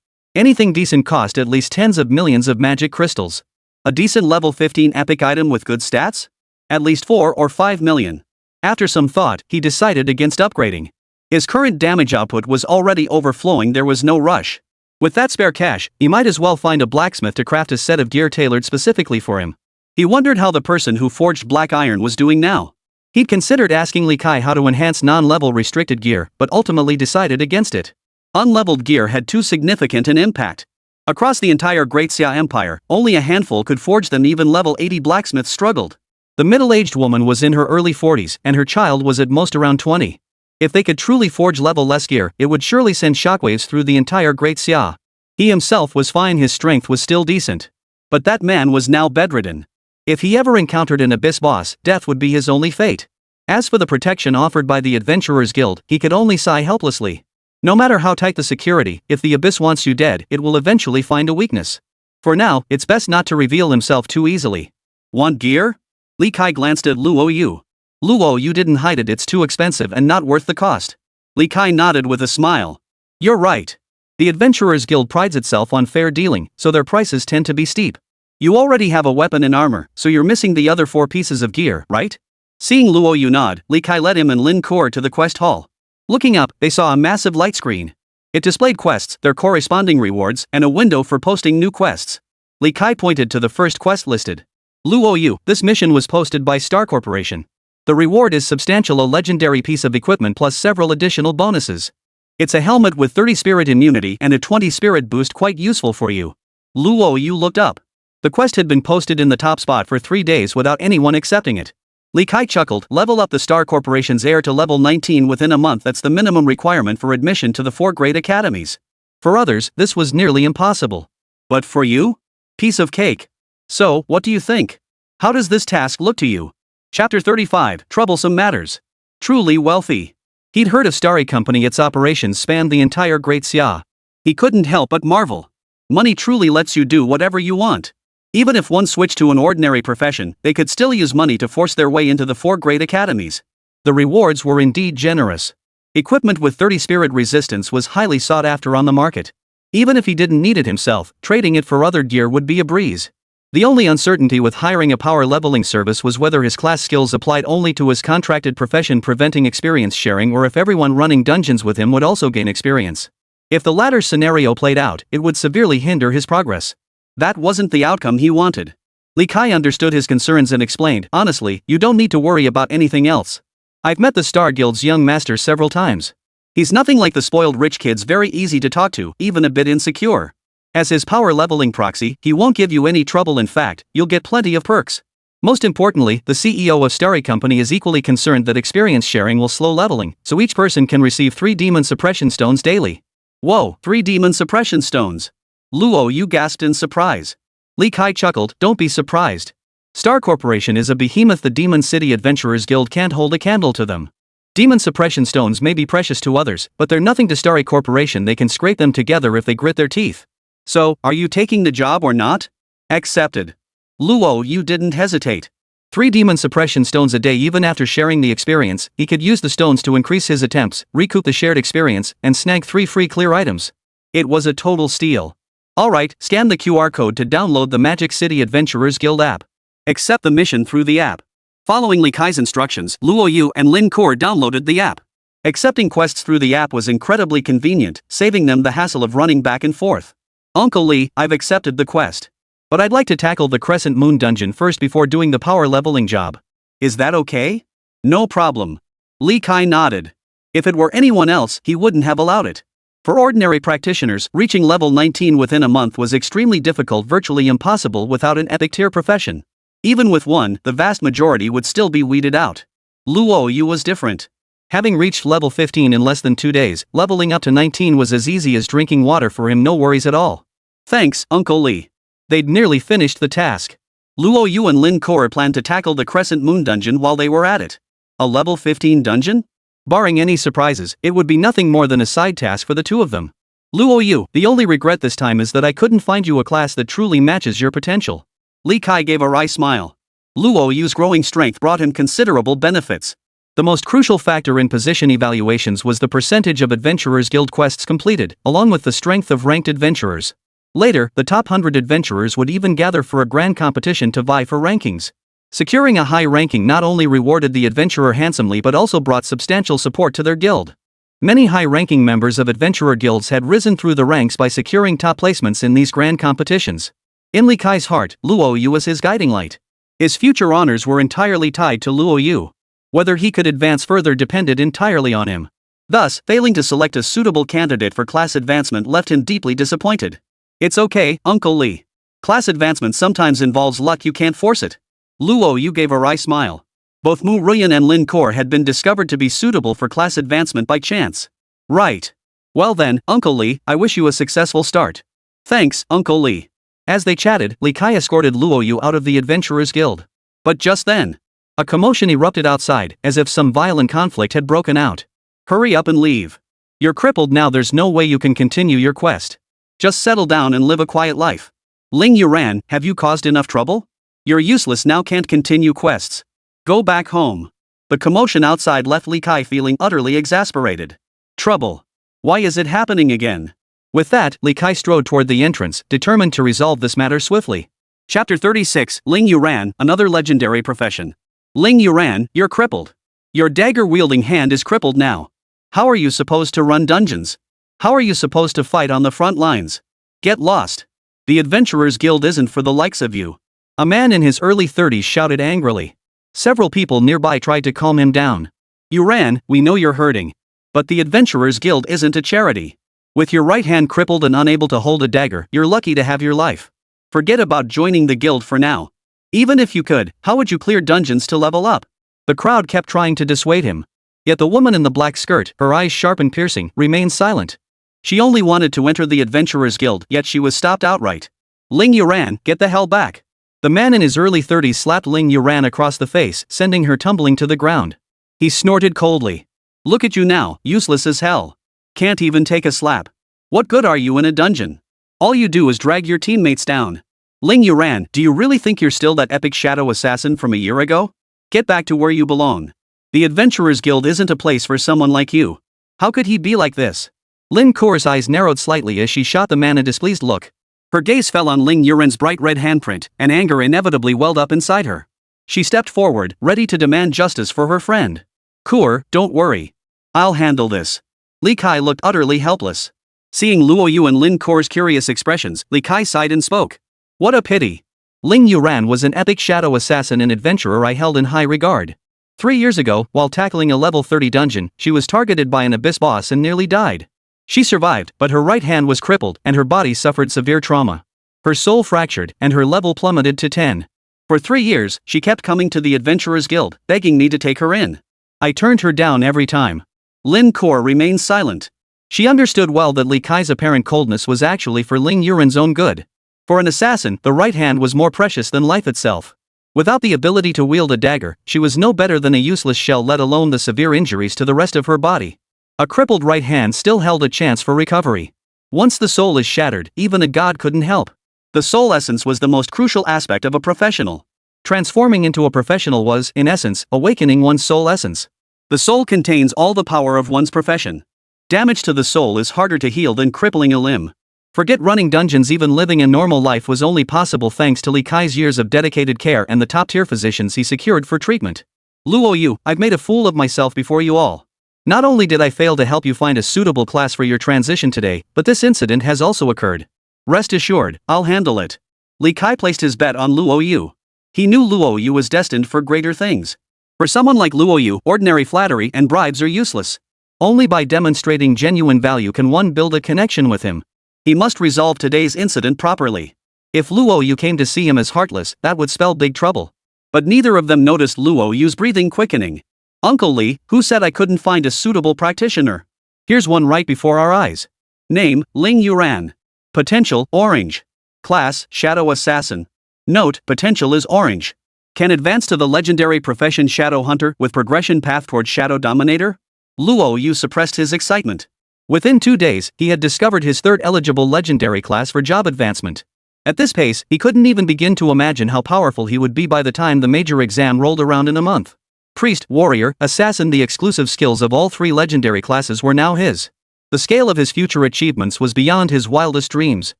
Anything decent cost at least tens of millions of magic crystals. A decent level 15 epic item with good stats? At least 4 or 5 million. After some thought, he decided against upgrading. His current damage output was already overflowing, there was no rush. With that spare cash, he might as well find a blacksmith to craft a set of gear tailored specifically for him. He wondered how the person who forged black iron was doing now. He'd considered asking Li Kai how to enhance non-level restricted gear, but ultimately decided against it. Unleveled gear had too significant an impact. Across the entire Great Xia Empire, only a handful could forge them. Even level 80 blacksmiths struggled. The middle-aged woman was in her early 40s, and her child was at most around 20. If they could truly forge level-less gear, it would surely send shockwaves through the entire Great Xia. He himself was fine, his strength was still decent. But that man was now bedridden. If he ever encountered an abyss boss, death would be his only fate. As for the protection offered by the Adventurers Guild, he could only sigh helplessly. No matter how tight the security, if the abyss wants you dead, it will eventually find a weakness. For now, it's best not to reveal himself too easily. Want gear? Li Kai glanced at Luo Yu. Luo Yu didn't hide it, it's too expensive and not worth the cost. Li Kai nodded with a smile. You're right. The Adventurers Guild prides itself on fair dealing, so their prices tend to be steep. You already have a weapon and armor, so you're missing the other 4 pieces of gear, right? Seeing Luo Yu nod, Li Kai led him and Lin Kor to the quest hall. Looking up, they saw a massive light screen. It displayed quests, their corresponding rewards, and a window for posting new quests. Li Kai pointed to the first quest listed. Luo Yu, this mission was posted by Star Corporation. The reward is substantial, a legendary piece of equipment plus several additional bonuses. It's a helmet with 30 spirit immunity and a 20 spirit boost, quite useful for you. Luo Yu looked up. The quest had been posted in the top spot for 3 days without anyone accepting it. Li Kai chuckled, level up the Star Corporation's heir to level 19 within a month. That's the minimum requirement for admission to the 4 great academies. For others, this was nearly impossible. But for you? Piece of cake. So, what do you think? How does this task look to you? Chapter 35, Troublesome Matters. Truly wealthy. He'd heard of Starry Company, its operations spanned the entire Great Xia. He couldn't help but marvel. Money truly lets you do whatever you want. Even if one switched to an ordinary profession, they could still use money to force their way into the 4 great academies. The rewards were indeed generous. Equipment with 30 spirit resistance was highly sought after on the market. Even if he didn't need it himself, trading it for other gear would be a breeze. The only uncertainty with hiring a power leveling service was whether his class skills applied only to his contracted profession, preventing experience sharing, or if everyone running dungeons with him would also gain experience. If the latter scenario played out, it would severely hinder his progress. That wasn't the outcome he wanted. Li Kai understood his concerns and explained, honestly, you don't need to worry about anything else. I've met the Star Guild's young master several times. He's nothing like the spoiled rich kids, very easy to talk to, even a bit insecure. As his power leveling proxy, he won't give you any trouble, in fact, you'll get plenty of perks. Most importantly, the CEO of Starry Company is equally concerned that experience sharing will slow leveling, so each person can receive 3 demon suppression stones daily. Whoa, 3 demon suppression stones. Luo Yu gasped in surprise. Li Kai chuckled, don't be surprised. Star Corporation is a behemoth, the Demon City Adventurers Guild can't hold a candle to them. Demon suppression stones may be precious to others, but they're nothing to Starry Corporation. They can scrape them together if they grit their teeth. So, are you taking the job or not? Accepted. Luo Yu didn't hesitate. 3 demon suppression stones a day. Even after sharing the experience, he could use the stones to increase his attempts, recoup the shared experience, and snag 3 free clear items. It was a total steal. Alright, scan the QR code to download the Magic City Adventurers Guild app. Accept the mission through the app. Following Li Kai's instructions, Luo Yu and Lin Kor downloaded the app. Accepting quests through the app was incredibly convenient, saving them the hassle of running back and forth. Uncle Li, I've accepted the quest. But I'd like to tackle the Crescent Moon dungeon first before doing the power leveling job. Is that okay? No problem. Li Kai nodded. If it were anyone else, he wouldn't have allowed it. For ordinary practitioners, reaching level 19 within a month was extremely difficult, virtually impossible without an epic tier profession. Even with one, the vast majority would still be weeded out. Luo Yu was different. Having reached level 15 in less than 2 days, leveling up to 19 was as easy as drinking water for him, no worries at all. Thanks, Uncle Li. They'd nearly finished the task. Luo Yu and Lin Kor planned to tackle the Crescent Moon dungeon while they were at it. A level 15 dungeon? Barring any surprises, it would be nothing more than a side task for the two of them. Luo Yu, the only regret this time is that I couldn't find you a class that truly matches your potential. Li Kai gave a wry smile. Luo Yu's growing strength brought him considerable benefits. The most crucial factor in position evaluations was the percentage of Adventurers Guild quests completed, along with the strength of ranked adventurers. Later, the top 100 adventurers would even gather for a grand competition to vie for rankings. Securing a high ranking not only rewarded the adventurer handsomely but also brought substantial support to their guild. Many high-ranking members of adventurer guilds had risen through the ranks by securing top placements in these grand competitions. In Li Kai's heart, Luo Yu was his guiding light. His future honors were entirely tied to Luo Yu. Whether he could advance further depended entirely on him. Thus, failing to select a suitable candidate for class advancement left him deeply disappointed. It's okay, Uncle Li. Class advancement sometimes involves luck, you can't force it. Luo Yu gave a wry smile. Both Mu Ruyan and Lin Kor had been discovered to be suitable for class advancement by chance. Right. Well then, Uncle Li, I wish you a successful start. Thanks, Uncle Li. As they chatted, Li Kai escorted Luo Yu out of the Adventurers Guild. But just then, a commotion erupted outside, as if some violent conflict had broken out. Hurry up and leave. You're crippled now, there's no way you can continue your quest. Just settle down and live a quiet life. Ling Yuran, have you caused enough trouble? You're useless now, can't continue quests. Go back home. The commotion outside left Li Kai feeling utterly exasperated. Trouble. Why is it happening again? With that, Li Kai strode toward the entrance, determined to resolve this matter swiftly. Chapter 36, Ling Yuran, another legendary profession. Ling Yuran, you're crippled. Your dagger-wielding hand is crippled now. How are you supposed to run dungeons? How are you supposed to fight on the front lines? Get lost. The Adventurers Guild isn't for the likes of you. A man in his early 30s shouted angrily. Several people nearby tried to calm him down. Yuran, we know you're hurting. But the Adventurers Guild isn't a charity. With your right hand crippled and unable to hold a dagger, you're lucky to have your life. Forget about joining the guild for now. Even if you could, how would you clear dungeons to level up? The crowd kept trying to dissuade him. Yet the woman in the black skirt, her eyes sharp and piercing, remained silent. She only wanted to enter the Adventurers Guild, yet she was stopped outright. Ling Yuran, get the hell back. The man in his early 30s slapped Ling Yuran across the face, sending her tumbling to the ground. He snorted coldly. Look at you now, useless as hell. Can't even take a slap. What good are you in a dungeon? All you do is drag your teammates down. Ling Yuran, do you really think you're still that epic shadow assassin from a year ago? Get back to where you belong. The Adventurers Guild isn't a place for someone like you. How could he be like this? Lin Kor's eyes narrowed slightly as she shot the man a displeased look. Her gaze fell on Ling Yuran's bright red handprint, and anger inevitably welled up inside her. She stepped forward, ready to demand justice for her friend. Kor, don't worry. I'll handle this. Li Kai looked utterly helpless. Seeing Luo Yu and Lin Kor's curious expressions, Li Kai sighed and spoke. What a pity. Ling Yuran was an epic shadow assassin and adventurer I held in high regard. 3 years ago, while tackling a level 30 dungeon, she was targeted by an abyss boss and nearly died. She survived, but her right hand was crippled and her body suffered severe trauma. Her soul fractured and her level plummeted to 10. For 3 years, she kept coming to the Adventurers Guild, begging me to take her in. I turned her down every time. Lin Kuo remained silent. She understood well that Li Kai's apparent coldness was actually for Ling Yuren's own good. For an assassin, the right hand was more precious than life itself. Without the ability to wield a dagger, she was no better than a useless shell, let alone the severe injuries to the rest of her body. A crippled right hand still held a chance for recovery. Once the soul is shattered, even a god couldn't help. The soul essence was the most crucial aspect of a professional. Transforming into a professional was, in essence, awakening one's soul essence. The soul contains all the power of one's profession. Damage to the soul is harder to heal than crippling a limb. Forget running dungeons, even living a normal life was only possible thanks to Li Kai's years of dedicated care and the top-tier physicians he secured for treatment. Luo Yu, I've made a fool of myself before you all. Not only did I fail to help you find a suitable class for your transition today, but this incident has also occurred. Rest assured, I'll handle it. Li Kai placed his bet on Luo Yu. He knew Luo Yu was destined for greater things. For someone like Luo Yu, ordinary flattery and bribes are useless. Only by demonstrating genuine value can one build a connection with him. He must resolve today's incident properly. If Luo Yu came to see him as heartless, that would spell big trouble. But neither of them noticed Luo Yu's breathing quickening. Uncle Li, who said I couldn't find a suitable practitioner? Here's one right before our eyes. Name, Ling Yuran. Potential, orange. Class, Shadow Assassin. Note, potential is orange. Can advance to the legendary profession Shadow Hunter with progression path towards Shadow Dominator? Luo Yu suppressed his excitement. Within 2 days, he had discovered his third eligible legendary class for job advancement. At this pace, he couldn't even begin to imagine how powerful he would be by the time the major exam rolled around in a month. Priest, Warrior, Assassin, the exclusive skills of all 3 legendary classes were now his. The scale of his future achievements was beyond his wildest dreams.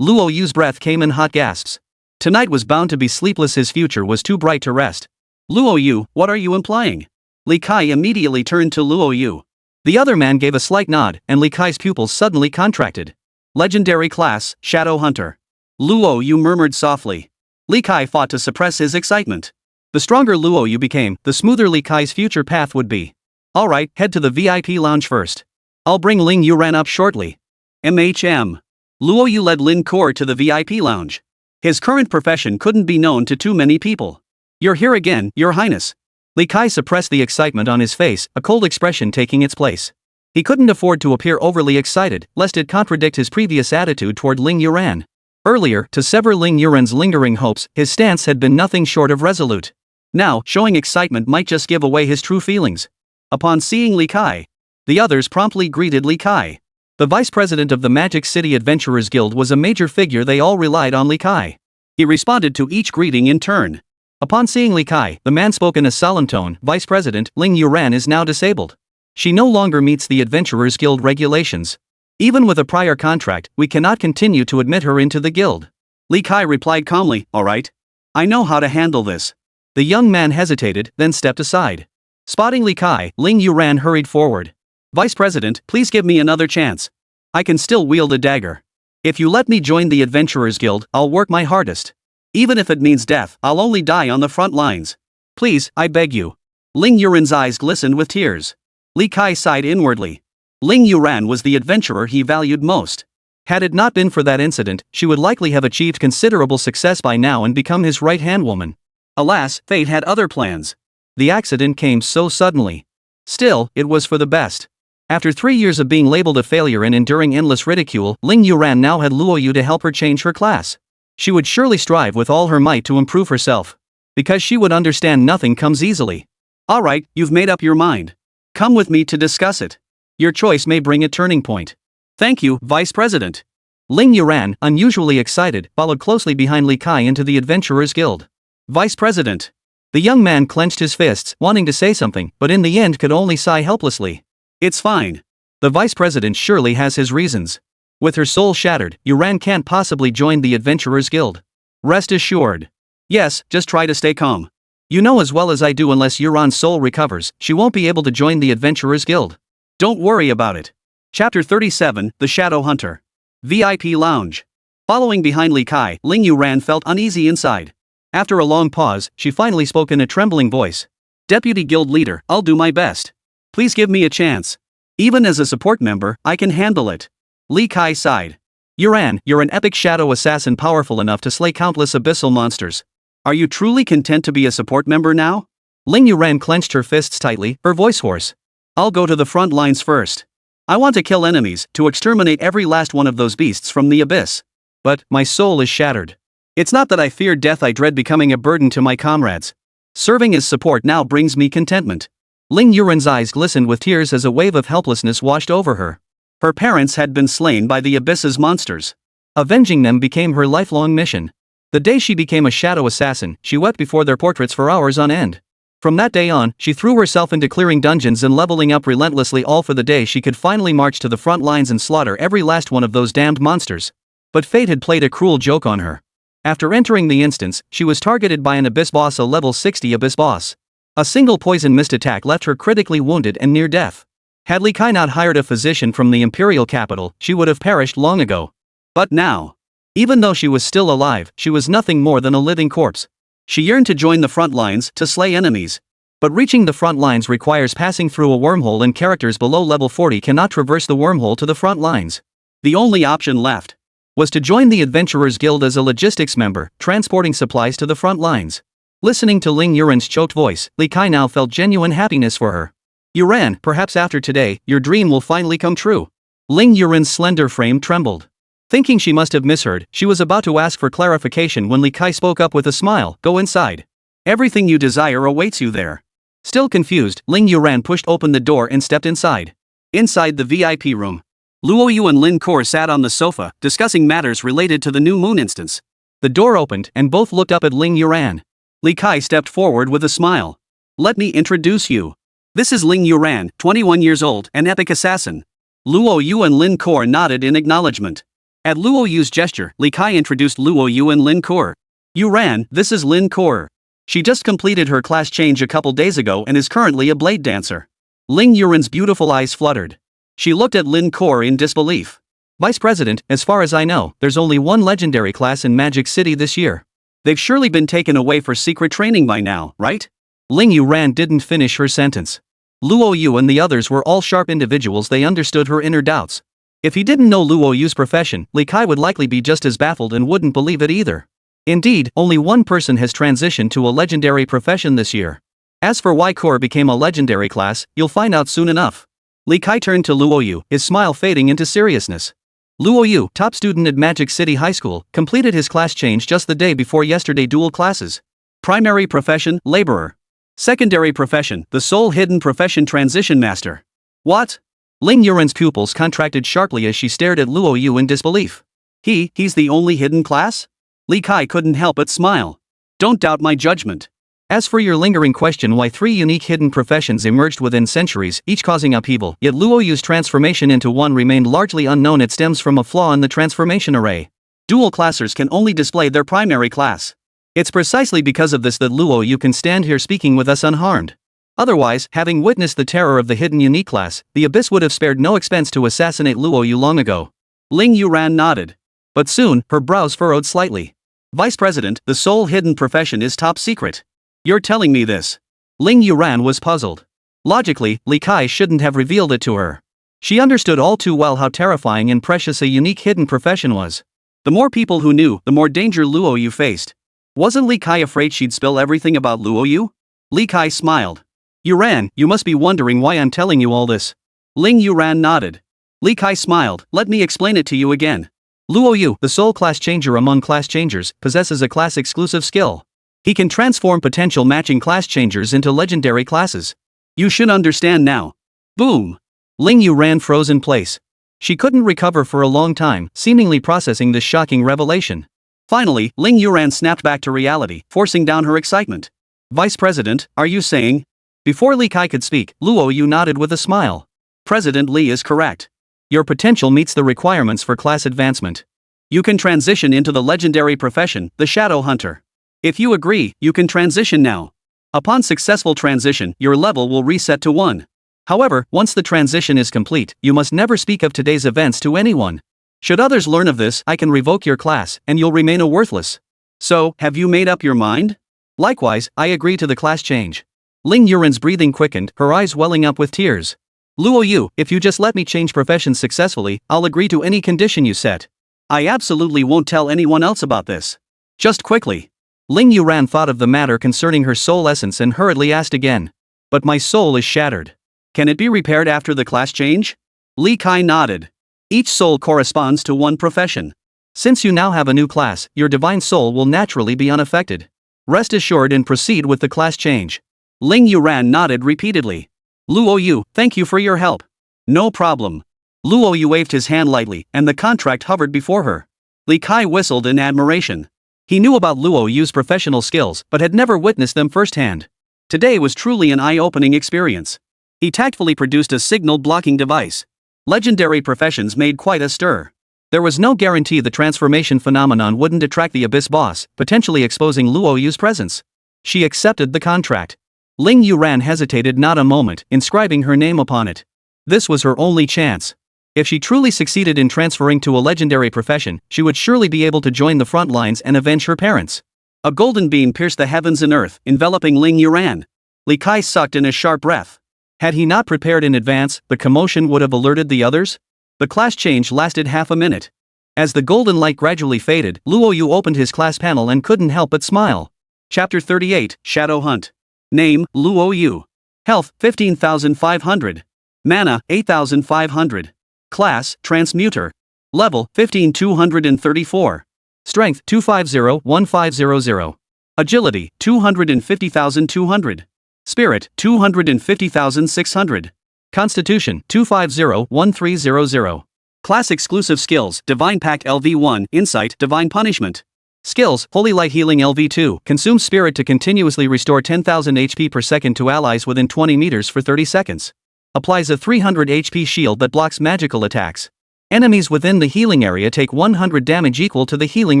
Luo Yu's breath came in hot gasps. Tonight was bound to be sleepless, his future was too bright to rest. Luo Yu, what are you implying? Li Kai immediately turned to Luo Yu. The other man gave a slight nod, and Li Kai's pupils suddenly contracted. Legendary class, Shadow Hunter. Luo Yu murmured softly. Li Kai fought to suppress his excitement. The stronger Luo Yu became, the smoother Li Kai's future path would be. Alright, head to the VIP lounge first. I'll bring Ling Yuran up shortly. MHM. Luo Yu led Lin Kuo to the VIP lounge. His current profession couldn't be known to too many people. You're here again, Your Highness. Li Kai suppressed the excitement on his face, a cold expression taking its place. He couldn't afford to appear overly excited, lest it contradict his previous attitude toward Ling Yuran. Earlier, to sever Ling Yuran's lingering hopes, his stance had been nothing short of resolute. Now, showing excitement might just give away his true feelings. Upon seeing Li Kai, the others promptly greeted Li Kai. The vice president of the Magic City Adventurers Guild was a major figure. They all relied on Li Kai. He responded to each greeting in turn. Upon seeing Li Kai, the man spoke in a solemn tone. Vice President, Ling Yuran is now disabled. She no longer meets the Adventurers Guild regulations. Even with a prior contract, we cannot continue to admit her into the guild. Li Kai replied calmly, alright. I know how to handle this. The young man hesitated, then stepped aside. Spotting Li Kai, Ling Yuran hurried forward. Vice President, please give me another chance. I can still wield a dagger. If you let me join the Adventurers Guild, I'll work my hardest. Even if it means death, I'll only die on the front lines. Please, I beg you. Ling Yuran's eyes glistened with tears. Li Kai sighed inwardly. Ling Yuran was the adventurer he valued most. Had it not been for that incident, she would likely have achieved considerable success by now and become his right-hand woman. Alas, fate had other plans. The accident came so suddenly. Still, it was for the best. After 3 years of being labeled a failure and enduring endless ridicule, Ling Yuran now had Luo Yu to help her change her class. She would surely strive with all her might to improve herself. Because she would understand nothing comes easily. Alright, you've made up your mind. Come with me to discuss it. Your choice may bring a turning point. Thank you, Vice President. Ling Yuran, unusually excited, followed closely behind Li Kai into the Adventurers Guild. Vice President. The young man clenched his fists, wanting to say something, but in the end could only sigh helplessly. It's fine. The Vice President surely has his reasons. With her soul shattered, Yuran can't possibly join the Adventurers Guild. Rest assured. Yes, just try to stay calm. You know as well as I do, unless Yuran's soul recovers, she won't be able to join the Adventurers Guild. Don't worry about it. Chapter 37, The Shadow Hunter. VIP Lounge. Following behind Li Kai, Ling Yuran felt uneasy inside. After a long pause, she finally spoke in a trembling voice. Deputy Guild Leader, I'll do my best. Please give me a chance. Even as a support member, I can handle it. Li Kai sighed. Yuran, you're an epic shadow assassin powerful enough to slay countless abyssal monsters. Are you truly content to be a support member now? Ling Yuran clenched her fists tightly, her voice hoarse. I'll go to the front lines first. I want to kill enemies, to exterminate every last one of those beasts from the abyss. But my soul is shattered. It's not that I fear death, I dread becoming a burden to my comrades. Serving as support now brings me contentment. Ling Yuran's eyes glistened with tears as a wave of helplessness washed over her. Her parents had been slain by the abyss's monsters. Avenging them became her lifelong mission. The day she became a shadow assassin, she wept before their portraits for hours on end. From that day on, she threw herself into clearing dungeons and leveling up relentlessly, all for the day she could finally march to the front lines and slaughter every last one of those damned monsters. But fate had played a cruel joke on her. After entering the instance, she was targeted by an abyss boss, a level 60 abyss boss. A single poison mist attack left her critically wounded and near death. Had Li Kai not hired a physician from the imperial capital, she would have perished long ago. But now, even though she was still alive, she was nothing more than a living corpse. She yearned to join the front lines, to slay enemies. But reaching the front lines requires passing through a wormhole, and characters below level 40 cannot traverse the wormhole to the front lines. The only option left was to join the Adventurers Guild as a logistics member, transporting supplies to the front lines. Listening to Ling Yuran's choked voice, Li Kai now felt genuine happiness for her. Yuran, perhaps after today, your dream will finally come true. Ling Yuran's slender frame trembled. Thinking she must have misheard, she was about to ask for clarification when Li Kai spoke up with a smile. Go inside. Everything you desire awaits you there. Still confused, Ling Yuran pushed open the door and stepped inside. Inside the VIP room, Luo Yu and Lin Kor sat on the sofa, discussing matters related to the new moon instance. The door opened, and both looked up at Ling Yuran. Li Kai stepped forward with a smile. Let me introduce you. This is Ling Yuran, 21 years old, an epic assassin. Luo Yu and Lin Kor nodded in acknowledgement. At Luo Yu's gesture, Li Kai introduced Luo Yu and Lin Kor. Yuran, this is Lin Kor. She just completed her class change a couple days ago and is currently a blade dancer. Ling Yuran's beautiful eyes fluttered. She looked at Lin Kor in disbelief. Vice President, as far as I know, there's only one legendary class in Magic City this year. They've surely been taken away for secret training by now, right? Ling Yuran didn't finish her sentence. Luo Yu and the others were all sharp individuals, they understood her inner doubts. If he didn't know Luo Yu's profession, Li Kai would likely be just as baffled and wouldn't believe it either. Indeed, only one person has transitioned to a legendary profession this year. As for why Kor became a legendary class, you'll find out soon enough. Li Kai turned to Luo Yu, his smile fading into seriousness. Luo Yu, top student at Magic City High School, completed his class change just the day before yesterday. Dual classes. Primary profession, laborer. Secondary profession, the sole hidden profession, transition master. What? Ling Yuran's pupils contracted sharply as she stared at Luo Yu in disbelief. He's the only hidden class? Li Kai couldn't help but smile. Don't doubt my judgment. As for your lingering question why 3 unique hidden professions emerged within centuries, each causing upheaval, yet Luo Yu's transformation into one remained largely unknown, it stems from a flaw in the transformation array. Dual classers can only display their primary class. It's precisely because of this that Luo Yu can stand here speaking with us unharmed. Otherwise, having witnessed the terror of the hidden unique class, the Abyss would have spared no expense to assassinate Luo Yu long ago. Ling Yuran nodded. But soon, her brows furrowed slightly. Vice President, the sole hidden profession is top secret. You're telling me this? Ling Yuran was puzzled. Logically, Li Kai shouldn't have revealed it to her. She understood all too well how terrifying and precious a unique hidden profession was. The more people who knew, the more danger Luo Yu faced. Wasn't Li Kai afraid she'd spill everything about Luo Yu? Li Kai smiled. Yuran, you must be wondering why I'm telling you all this. Ling Yuran nodded. Li Kai smiled. Let me explain it to you again. Luo Yu, the sole class changer among class changers, possesses a class-exclusive skill. He can transform potential matching class changers into legendary classes. You should understand now. Boom! Ling Yuran froze in place. She couldn't recover for a long time, seemingly processing this shocking revelation. Finally, Ling Yuran snapped back to reality, forcing down her excitement. Vice President, are you saying? Before Li Kai could speak, Luo Yu nodded with a smile. President Li is correct. Your potential meets the requirements for class advancement. You can transition into the legendary profession, the Shadow Hunter. If you agree, you can transition now. Upon successful transition, your level will reset to 1. However, once the transition is complete, you must never speak of today's events to anyone. Should others learn of this, I can revoke your class, and you'll remain a worthless. So, have you made up your mind? Likewise, I agree to the class change. Ling Yuran's breathing quickened, her eyes welling up with tears. Luo Yu, if you just let me change professions successfully, I'll agree to any condition you set. I absolutely won't tell anyone else about this. Just quickly. Ling Yuran thought of the matter concerning her soul essence and hurriedly asked again. But my soul is shattered. Can it be repaired after the class change? Li Kai nodded. Each soul corresponds to one profession. Since you now have a new class, your divine soul will naturally be unaffected. Rest assured and proceed with the class change. Ling Yuran nodded repeatedly. Luo Yu, thank you for your help. No problem. Luo Yu waved his hand lightly, and the contract hovered before her. Li Kai whistled in admiration. He knew about Luo Yu's professional skills, but had never witnessed them firsthand. Today was truly an eye-opening experience. He tactfully produced a signal blocking device. Legendary professions made quite a stir. There was no guarantee the transformation phenomenon wouldn't attract the Abyss boss, potentially exposing Luo Yu's presence. She accepted the contract. Ling Yuran hesitated not a moment, inscribing her name upon it. This was her only chance. If she truly succeeded in transferring to a legendary profession, she would surely be able to join the front lines and avenge her parents. A golden beam pierced the heavens and earth, enveloping Ling Yuran. Li Kai sucked in a sharp breath. Had he not prepared in advance, the commotion would have alerted the others? The class change lasted half a minute. As the golden light gradually faded, Luo Yu opened his class panel and couldn't help but smile. Chapter 38, Shadow Hunt. Name, Luo Yu. Health, 15,500. Mana, 8,500. Class, Transmuter. Level, 15,234. Strength, 250-1500. Agility, 250,200. Spirit, 250,600. Constitution, 250-1300. Class exclusive skills, Divine Pact LV1, Insight, Divine Punishment. Skills, Holy Light Healing LV2, consumes spirit to continuously restore 10,000 HP per second to allies within 20 meters for 30 seconds. Applies a 300 HP shield that blocks magical attacks. Enemies within the healing area take 100 damage equal to the healing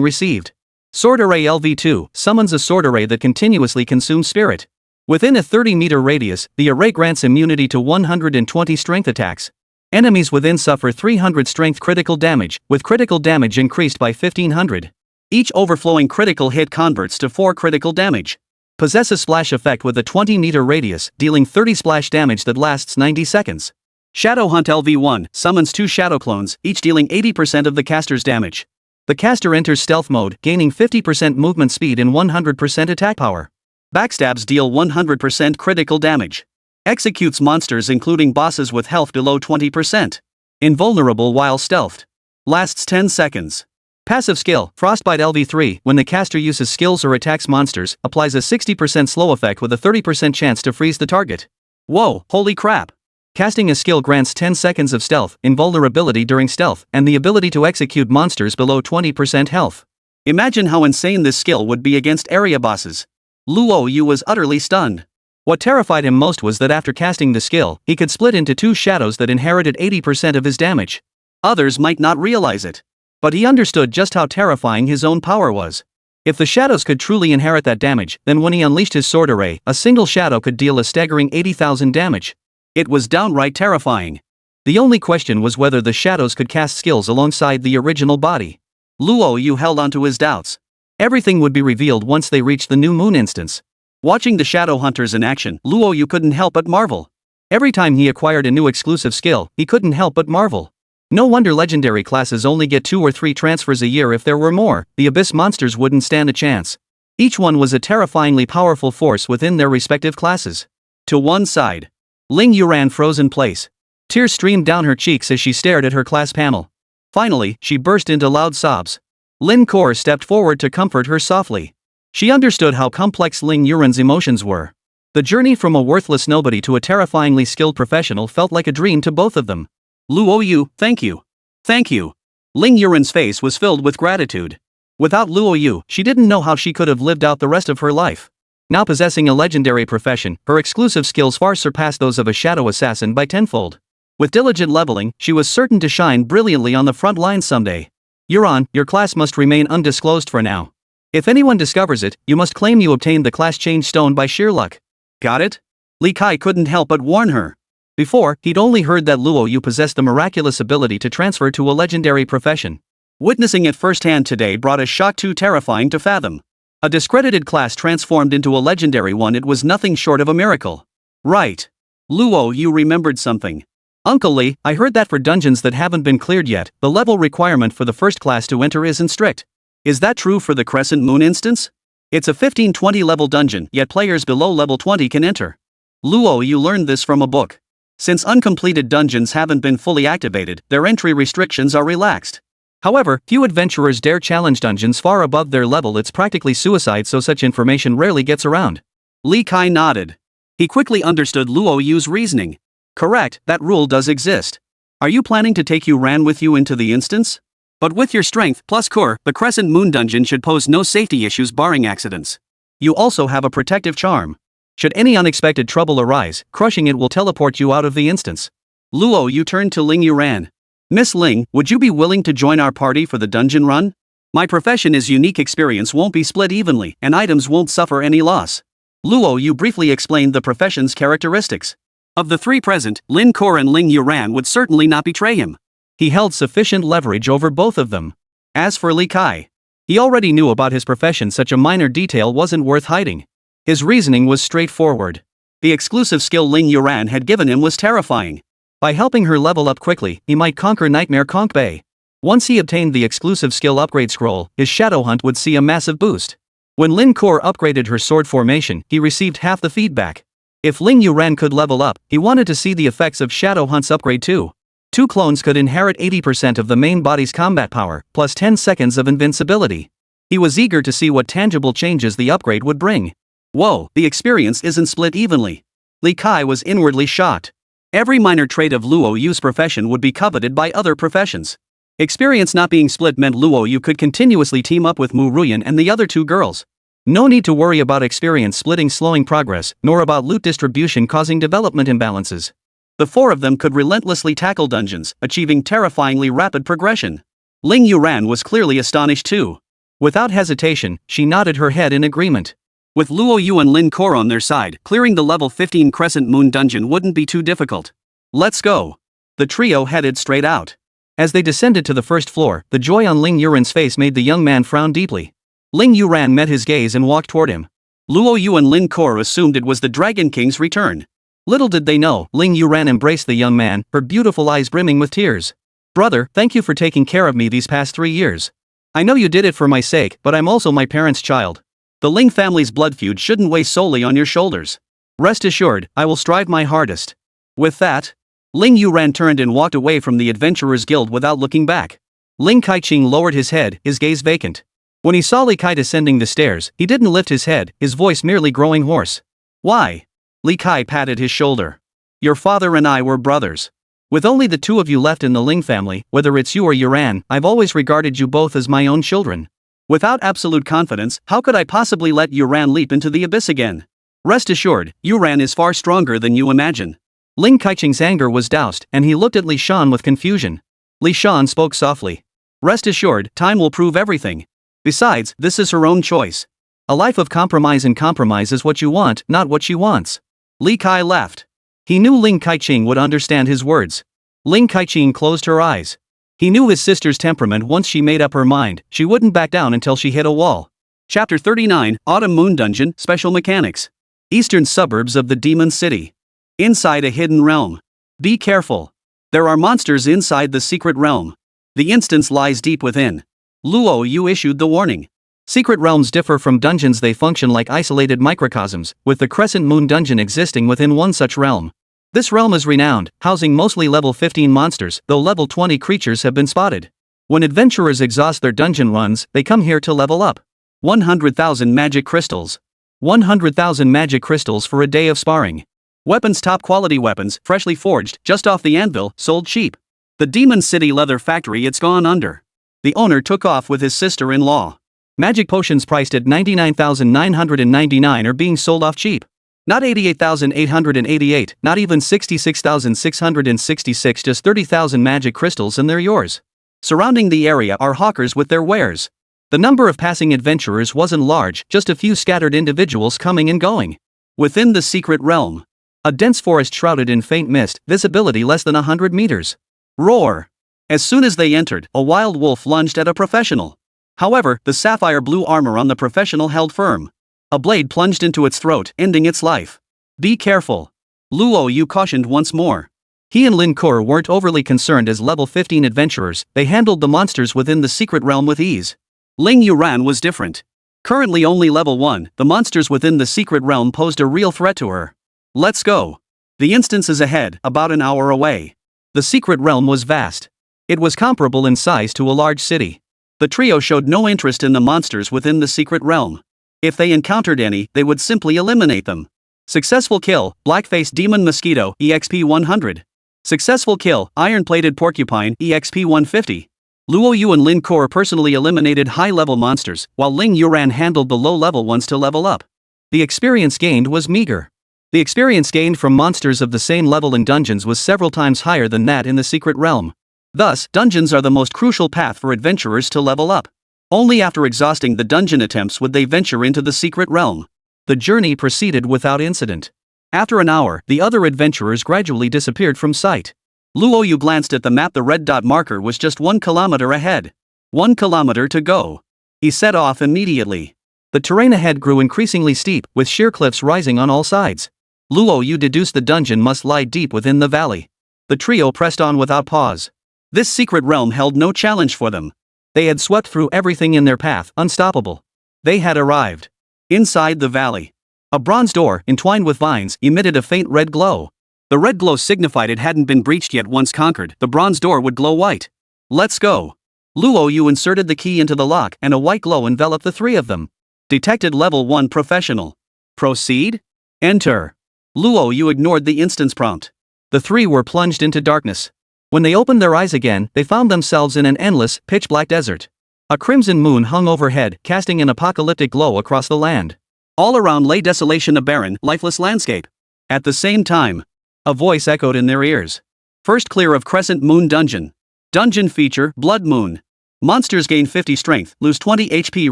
received. Sword Array LV2, summons a sword array that continuously consumes spirit. Within a 30-meter radius, the array grants immunity to 120 strength attacks. Enemies within suffer 300 strength critical damage, with critical damage increased by 1500. Each overflowing critical hit converts to 4 critical damage. Possess a splash effect with a 20-meter radius, dealing 30 splash damage that lasts 90 seconds. Shadow Hunt LV1 summons 2 shadow clones, each dealing 80% of the caster's damage. The caster enters stealth mode, gaining 50% movement speed and 100% attack power. Backstabs deal 100% critical damage. Executes monsters including bosses with health below 20%. Invulnerable while stealthed. Lasts 10 seconds. Passive skill, Frostbite LV3, when the caster uses skills or attacks monsters, applies a 60% slow effect with a 30% chance to freeze the target. Whoa, holy crap. Casting a skill grants 10 seconds of stealth, invulnerability during stealth, and the ability to execute monsters below 20% health. Imagine how insane this skill would be against area bosses. Luo Yu was utterly stunned. What terrified him most was that after casting the skill, he could split into 2 shadows that inherited 80% of his damage. Others might not realize it. But he understood just how terrifying his own power was. If the shadows could truly inherit that damage, then when he unleashed his sword array, a single shadow could deal a staggering 80,000 damage. It was downright terrifying. The only question was whether the shadows could cast skills alongside the original body. Luo Yu held on to his doubts. Everything would be revealed once they reached the new moon instance. Watching the shadow hunters in action, Luo Yu couldn't help but marvel. Every time he acquired a new exclusive skill, he couldn't help but marvel. No wonder legendary classes only get 2 or 3 transfers a year. If there were more, the Abyss monsters wouldn't stand a chance. Each one was a terrifyingly powerful force within their respective classes. To one side, Ling Yuran froze in place. Tears streamed down her cheeks as she stared at her class panel. Finally, she burst into loud sobs. Lin Kor stepped forward to comfort her softly. She understood how complex Ling Yuran's emotions were. The journey from a worthless nobody to a terrifyingly skilled professional felt like a dream to both of them. Luo Yu, thank you. Thank you. Ling Yuran's face was filled with gratitude. Without Luo Yu, she didn't know how she could have lived out the rest of her life. Now possessing a legendary profession, her exclusive skills far surpassed those of a shadow assassin by tenfold. With diligent leveling, she was certain to shine brilliantly on the front lines someday. Yuran, your class must remain undisclosed for now. If anyone discovers it, you must claim you obtained the class change stone by sheer luck. Got it? Li Kai couldn't help but warn her. Before, he'd only heard that Luo Yu possessed the miraculous ability to transfer to a legendary profession. Witnessing it firsthand today brought a shock too terrifying to fathom. A discredited class transformed into a legendary one. It was nothing short of a miracle. Right. Luo Yu remembered something. Uncle Li, I heard that for dungeons that haven't been cleared yet, the level requirement for the first class to enter isn't strict. Is that true for the Crescent Moon instance? It's a 15-20 level dungeon, yet players below level 20 can enter. Luo Yu learned this from a book. Since uncompleted dungeons haven't been fully activated, their entry restrictions are relaxed. However, few adventurers dare challenge dungeons far above their level. It's practically suicide, so such information rarely gets around. Li Kai nodded. He quickly understood Luo Yu's reasoning. Correct, that rule does exist. Are you planning to take Yu Ran with you into the instance? But with your strength plus core, the Crescent Moon dungeon should pose no safety issues barring accidents. You also have a protective charm. Should any unexpected trouble arise, crushing it will teleport you out of the instance. Luo Yu turned to Ling Yuran. Miss Ling, would you be willing to join our party for the dungeon run? My profession is unique, experience won't be split evenly, and items won't suffer any loss. Luo Yu briefly explained the profession's characteristics. Of the three present, Lin Kor and Ling Yuran would certainly not betray him. He held sufficient leverage over both of them. As for Li Kai, he already knew about his profession. Such a minor detail wasn't worth hiding. His reasoning was straightforward. The exclusive skill Ling Yuran had given him was terrifying. By helping her level up quickly, he might conquer Nightmare Conch Bay. Once he obtained the exclusive skill upgrade scroll, his shadow hunt would see a massive boost. When Lin Kor upgraded her sword formation, he received half the feedback. If Ling Yuran could level up, he wanted to see the effects of Shadow Hunt's upgrade too. 2 clones could inherit 80% of the main body's combat power, plus 10 seconds of invincibility. He was eager to see what tangible changes the upgrade would bring. Whoa, the experience isn't split evenly. Li Kai was inwardly shocked. Every minor trait of Luo Yu's profession would be coveted by other professions. Experience not being split meant Luo Yu could continuously team up with Mu Ruyan and the other 2 girls. No need to worry about experience splitting slowing progress, nor about loot distribution causing development imbalances. The 4 of them could relentlessly tackle dungeons, achieving terrifyingly rapid progression. Ling Yuran was clearly astonished too. Without hesitation, she nodded her head in agreement. With Luo Yu and Lin Kor on their side, clearing the level 15 Crescent Moon dungeon wouldn't be too difficult. Let's go. The trio headed straight out. As they descended to the first floor, the joy on Ling Yuran's face made the young man frown deeply. Ling Yuran met his gaze and walked toward him. Luo Yu and Lin Kor assumed it was the Dragon King's return. Little did they know, Ling Yuran embraced the young man, her beautiful eyes brimming with tears. Brother, thank you for taking care of me these past 3 years. I know you did it for my sake, but I'm also my parents' child. The Ling family's blood feud shouldn't weigh solely on your shoulders. Rest assured, I will strive my hardest. With that, Ling Yuran turned and walked away from the Adventurers Guild without looking back. Ling Kaiqing lowered his head, his gaze vacant. When he saw Li Kai descending the stairs, he didn't lift his head, his voice merely growing hoarse. Why? Li Kai patted his shoulder. Your father and I were brothers. With only the 2 of you left in the Ling family, whether it's you or Yuran, I've always regarded you both as my own children. Without absolute confidence, how could I possibly let Yuran leap into the abyss again? Rest assured, Yuran is far stronger than you imagine. Ling Kaiqing's anger was doused, and he looked at Li Shan with confusion. Li Shan spoke softly. Rest assured, time will prove everything. Besides, this is her own choice. A life of compromise, and compromise is what you want, not what she wants. Li Kai laughed. He knew Ling Kaiqing would understand his words. Ling Kaiqing closed her eyes. He knew his sister's temperament. Once she made up her mind, she wouldn't back down until she hit a wall. Chapter 39, Autumn Moon Dungeon, Special Mechanics. Eastern suburbs of the Demon City. Inside a hidden realm. Be careful. There are monsters inside the secret realm. The instance lies deep within. Luo Yu issued the warning. Secret realms differ from dungeons. They function like isolated microcosms, with the Crescent Moon dungeon existing within one such realm. This realm is renowned, housing mostly level 15 monsters, though level 20 creatures have been spotted. When adventurers exhaust their dungeon runs, they come here to level up. 100,000 magic crystals. 100,000 magic crystals for a day of sparring. Weapons, top quality weapons, freshly forged, just off the anvil, sold cheap. The Demon City leather factory, it's gone under. The owner took off with his sister-in-law. Magic potions priced at 99,999 are being sold off cheap. Not 88,888, not even 66,666, just 30,000 magic crystals and they're yours. Surrounding the area are hawkers with their wares. The number of passing adventurers wasn't large, just a few scattered individuals coming and going. Within the secret realm, a dense forest shrouded in faint mist, visibility less than 100 meters. Roar! As soon as they entered, a wild wolf lunged at a professional. However, the sapphire blue armor on the professional held firm. A blade plunged into its throat, ending its life. Be careful. Luo Yu cautioned once more. He and Lin Kor weren't overly concerned as level 15 adventurers, they handled the monsters within the secret realm with ease. Ling Yuran was different. Currently only level 1, the monsters within the secret realm posed a real threat to her. Let's go. The instance is ahead, about an hour away. The secret realm was vast. It was comparable in size to a large city. The trio showed no interest in the monsters within the secret realm. If they encountered any, they would simply eliminate them. Successful kill, Black-Faced Demon Mosquito, EXP 100. Successful kill, Iron-Plated Porcupine, EXP 150. Luo Yu and Lin Kor personally eliminated high-level monsters, while Ling Yuran handled the low-level ones to level up. The experience gained was meager. The experience gained from monsters of the same level in dungeons was several times higher than that in the secret realm. Thus, dungeons are the most crucial path for adventurers to level up. Only after exhausting the dungeon attempts would they venture into the secret realm. The journey proceeded without incident. After an hour, the other adventurers gradually disappeared from sight. Luo Yu glanced at the map. The red dot marker was just 1 kilometer ahead. 1 kilometer to go. He set off immediately. The terrain ahead grew increasingly steep, with sheer cliffs rising on all sides. Luo Yu deduced the dungeon must lie deep within the valley. The trio pressed on without pause. This secret realm held no challenge for them. They had swept through everything in their path, unstoppable. They had arrived. Inside the valley. A bronze door, entwined with vines, emitted a faint red glow. The red glow signified it hadn't been breached yet. Once conquered, the bronze door would glow white. Let's go. Luo Yu inserted the key into the lock and a white glow enveloped the three of them. Detected level 1 professional. Proceed? Enter. Luo Yu ignored the instance prompt. The three were plunged into darkness. When they opened their eyes again, they found themselves in an endless, pitch-black desert. A crimson moon hung overhead, casting an apocalyptic glow across the land. All around lay desolation, a barren, lifeless landscape. At the same time, a voice echoed in their ears. First clear of Crescent Moon Dungeon. Dungeon feature, Blood Moon. Monsters gain 50 strength, lose 20 HP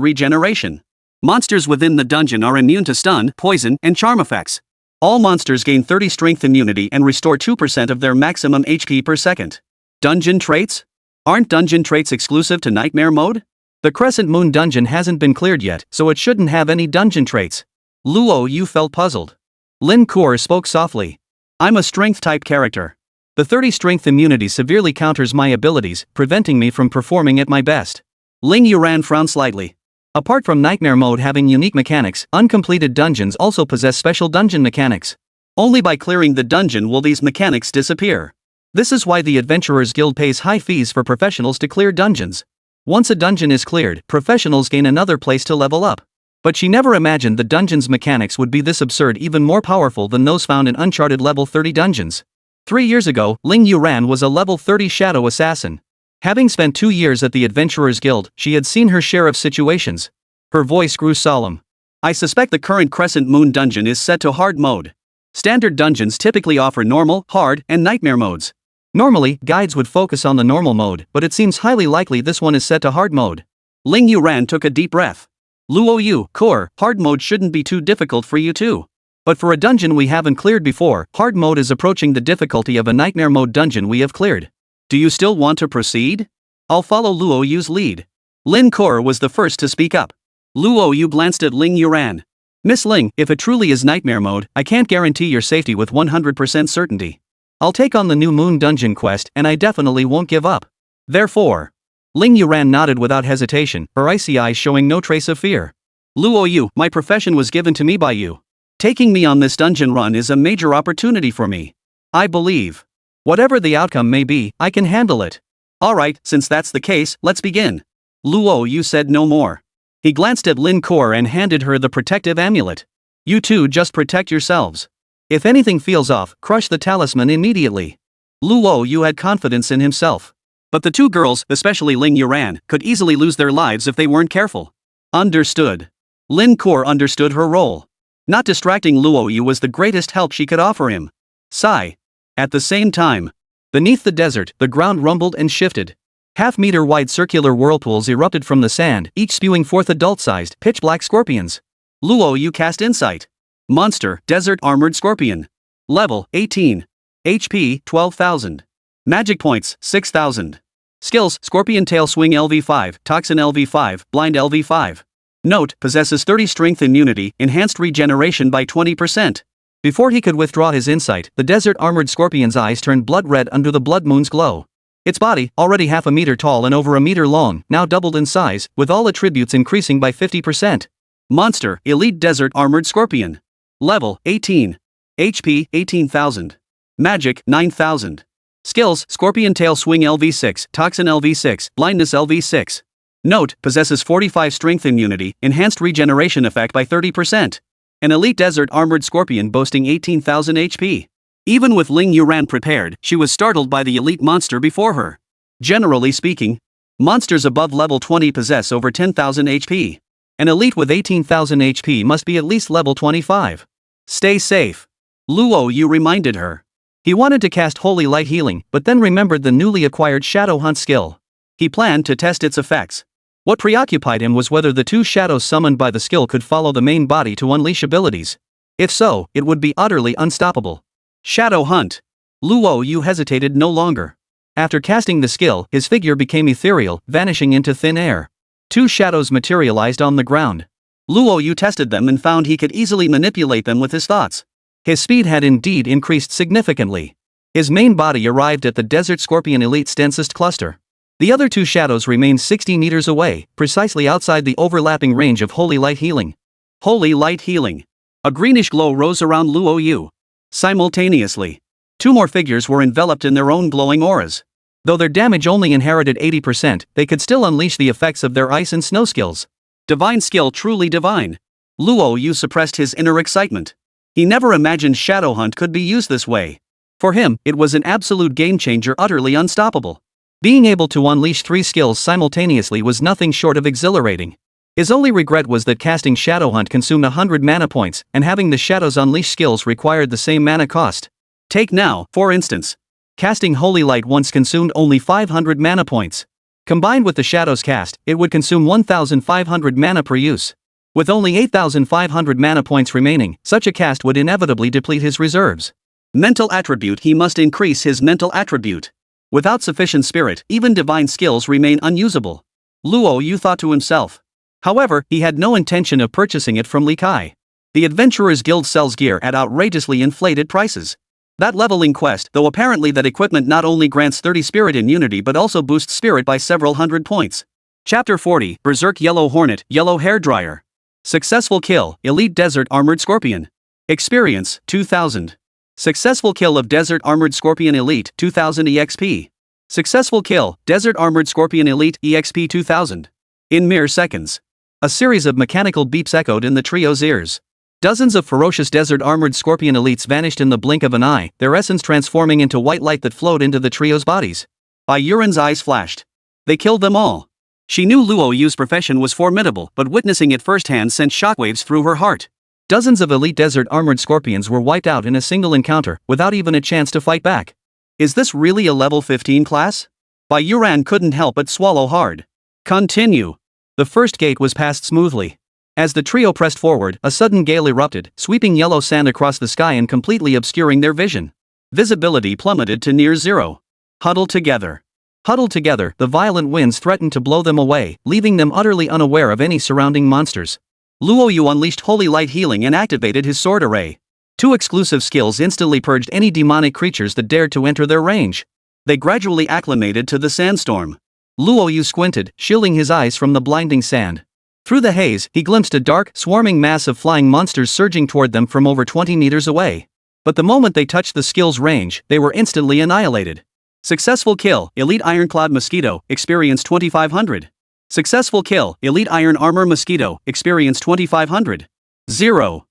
regeneration. Monsters within the dungeon are immune to stun, poison, and charm effects. All monsters gain 30 strength immunity and restore 2% of their maximum HP per second. Dungeon traits? Aren't dungeon traits exclusive to Nightmare mode? The Crescent Moon Dungeon hasn't been cleared yet, so it shouldn't have any dungeon traits. Luo Yu felt puzzled. Lin Kor spoke softly. I'm a strength-type character. The 30 strength immunity severely counters my abilities, preventing me from performing at my best. Ling Yuran frowned slightly. Apart from Nightmare mode having unique mechanics, uncompleted dungeons also possess special dungeon mechanics. Only by clearing the dungeon will these mechanics disappear. This is why the Adventurers Guild pays high fees for professionals to clear dungeons. Once a dungeon is cleared, professionals gain another place to level up. But she never imagined the dungeon's mechanics would be this absurd, even more powerful than those found in Uncharted level 30 dungeons. 3 years ago, Ling Yuran was a level 30 shadow assassin. Having spent 2 years at the Adventurers Guild, she had seen her share of situations. Her voice grew solemn. I suspect the current Crescent Moon Dungeon is set to hard mode. Standard dungeons typically offer normal, hard, and nightmare modes. Normally, guides would focus on the normal mode, but it seems highly likely this one is set to hard mode. Ling Yuran took a deep breath. Luo Yu, Core, hard mode shouldn't be too difficult for you too. But for a dungeon we haven't cleared before, hard mode is approaching the difficulty of a nightmare mode dungeon we have cleared. Do you still want to proceed? I'll follow Luo Yu's lead. Lin Core was the first to speak up. Luo Yu glanced at Ling Yuran. Miss Ling, if it truly is nightmare mode, I can't guarantee your safety with 100% certainty. I'll take on the new Moon Dungeon quest and I definitely won't give up. Therefore, Ling Yuran nodded without hesitation, her icy eyes showing no trace of fear. Luo Yu, my profession was given to me by you. Taking me on this dungeon run is a major opportunity for me. I believe. Whatever the outcome may be, I can handle it. Alright, since that's the case, let's begin. Luo Yu said no more. He glanced at Lin Kor and handed her the protective amulet. You two just protect yourselves. If anything feels off, crush the talisman immediately. Luo Yu had confidence in himself. But the two girls, especially Ling Yuran, could easily lose their lives if they weren't careful. Understood. Lin Kor understood her role. Not distracting Luo Yu was the greatest help she could offer him. Sigh. At the same time, beneath the desert, the ground rumbled and shifted. Half-meter-wide circular whirlpools erupted from the sand, each spewing forth adult-sized, pitch-black scorpions. Luo Yu cast insight. Monster, Desert Armored Scorpion. Level, 18. HP, 12,000. Magic points, 6,000. Skills, Scorpion Tail Swing LV5, Toxin LV5, Blind LV5. Note, possesses 30 strength immunity, enhanced regeneration by 20%. Before he could withdraw his insight, the Desert Armored Scorpion's eyes turned blood red under the blood moon's glow. Its body, already half a meter tall and over a meter long, now doubled in size, with all attributes increasing by 50%. Monster, Elite Desert Armored Scorpion. Level, 18. HP, 18,000. Magic, 9,000. Skills, Scorpion Tail Swing LV6, Toxin LV6, Blindness LV6. Note, possesses 45 strength immunity, enhanced regeneration effect by 30%. An Elite Desert Armored Scorpion boasting 18,000 HP. Even with Luo Yu prepared, she was startled by the elite monster before her. Generally speaking, monsters above level 20 possess over 10,000 HP. An elite with 18,000 HP must be at least level 25. Stay safe. Luo Yu reminded her. He wanted to cast Holy Light Healing, but then remembered the newly acquired Shadow Hunt skill. He planned to test its effects. What preoccupied him was whether the two shadows summoned by the skill could follow the main body to unleash abilities. If so, it would be utterly unstoppable. Shadow Hunt. Luo Yu hesitated no longer. After casting the skill, his figure became ethereal, vanishing into thin air. Two shadows materialized on the ground. Luo Yu tested them and found he could easily manipulate them with his thoughts. His speed had indeed increased significantly. His main body arrived at the Desert Scorpion Elite's densest cluster. The other two shadows remained 60 meters away, precisely outside the overlapping range of Holy Light Healing. Holy Light Healing. A greenish glow rose around Luo Yu. Simultaneously, two more figures were enveloped in their own glowing auras. Though their damage only inherited 80%, they could still unleash the effects of their ice and snow skills. Divine skill, truly divine. Luo Yu suppressed his inner excitement. He never imagined Shadow Hunt could be used this way. For him, it was an absolute game-changer, utterly unstoppable. Being able to unleash three skills simultaneously was nothing short of exhilarating. His only regret was that casting Shadow Hunt consumed 100 mana points, and having the Shadows Unleash skills required the same mana cost. Take now, for instance. Casting Holy Light once consumed only 500 mana points. Combined with the Shadows cast, it would consume 1,500 mana per use. With only 8,500 mana points remaining, such a cast would inevitably deplete his reserves. Mental attribute. He must increase his mental attribute. Without sufficient spirit, even divine skills remain unusable. Luo Yu thought to himself. However, he had no intention of purchasing it from Li Kai. The Adventurers Guild sells gear at outrageously inflated prices. That leveling quest, though apparently that equipment not only grants 30 spirit immunity but also boosts spirit by several hundred points. Chapter 40, Berserk Yellow Hornet, Yellow Hairdryer. Successful kill, Elite Desert Armored Scorpion. Experience, 2000. Successful kill of Desert Armored Scorpion Elite, 2000 EXP. Successful kill, Desert Armored Scorpion Elite, EXP 2000. In mere seconds. A series of mechanical beeps echoed in the trio's ears. Dozens of ferocious Desert Armored Scorpion Elites vanished in the blink of an eye, their essence transforming into white light that flowed into the trio's bodies. Yuren's eyes flashed. They killed them all. She knew Luo Yu's profession was formidable, but witnessing it firsthand sent shockwaves through her heart. Dozens of elite Desert Armored Scorpions were wiped out in a single encounter, without even a chance to fight back. Is this really a level 15 class? Yuren couldn't help but swallow hard. Continue. The first gate was passed smoothly. As the trio pressed forward, a sudden gale erupted, sweeping yellow sand across the sky and completely obscuring their vision. Visibility plummeted to near zero. Huddled together. Huddled together, the violent winds threatened to blow them away, leaving them utterly unaware of any surrounding monsters. Luo Yu unleashed Holy Light Healing and activated his sword array. Two exclusive skills instantly purged any demonic creatures that dared to enter their range. They gradually acclimated to the sandstorm. Luo Yu squinted, shielding his eyes from the blinding sand. Through the haze, he glimpsed a dark, swarming mass of flying monsters surging toward them from over 20 meters away. But the moment they touched the skill's range, they were instantly annihilated. Successful kill, Elite Ironclad Mosquito, experience 2500. Successful kill, Elite Iron Armor Mosquito, experience 2500. 0.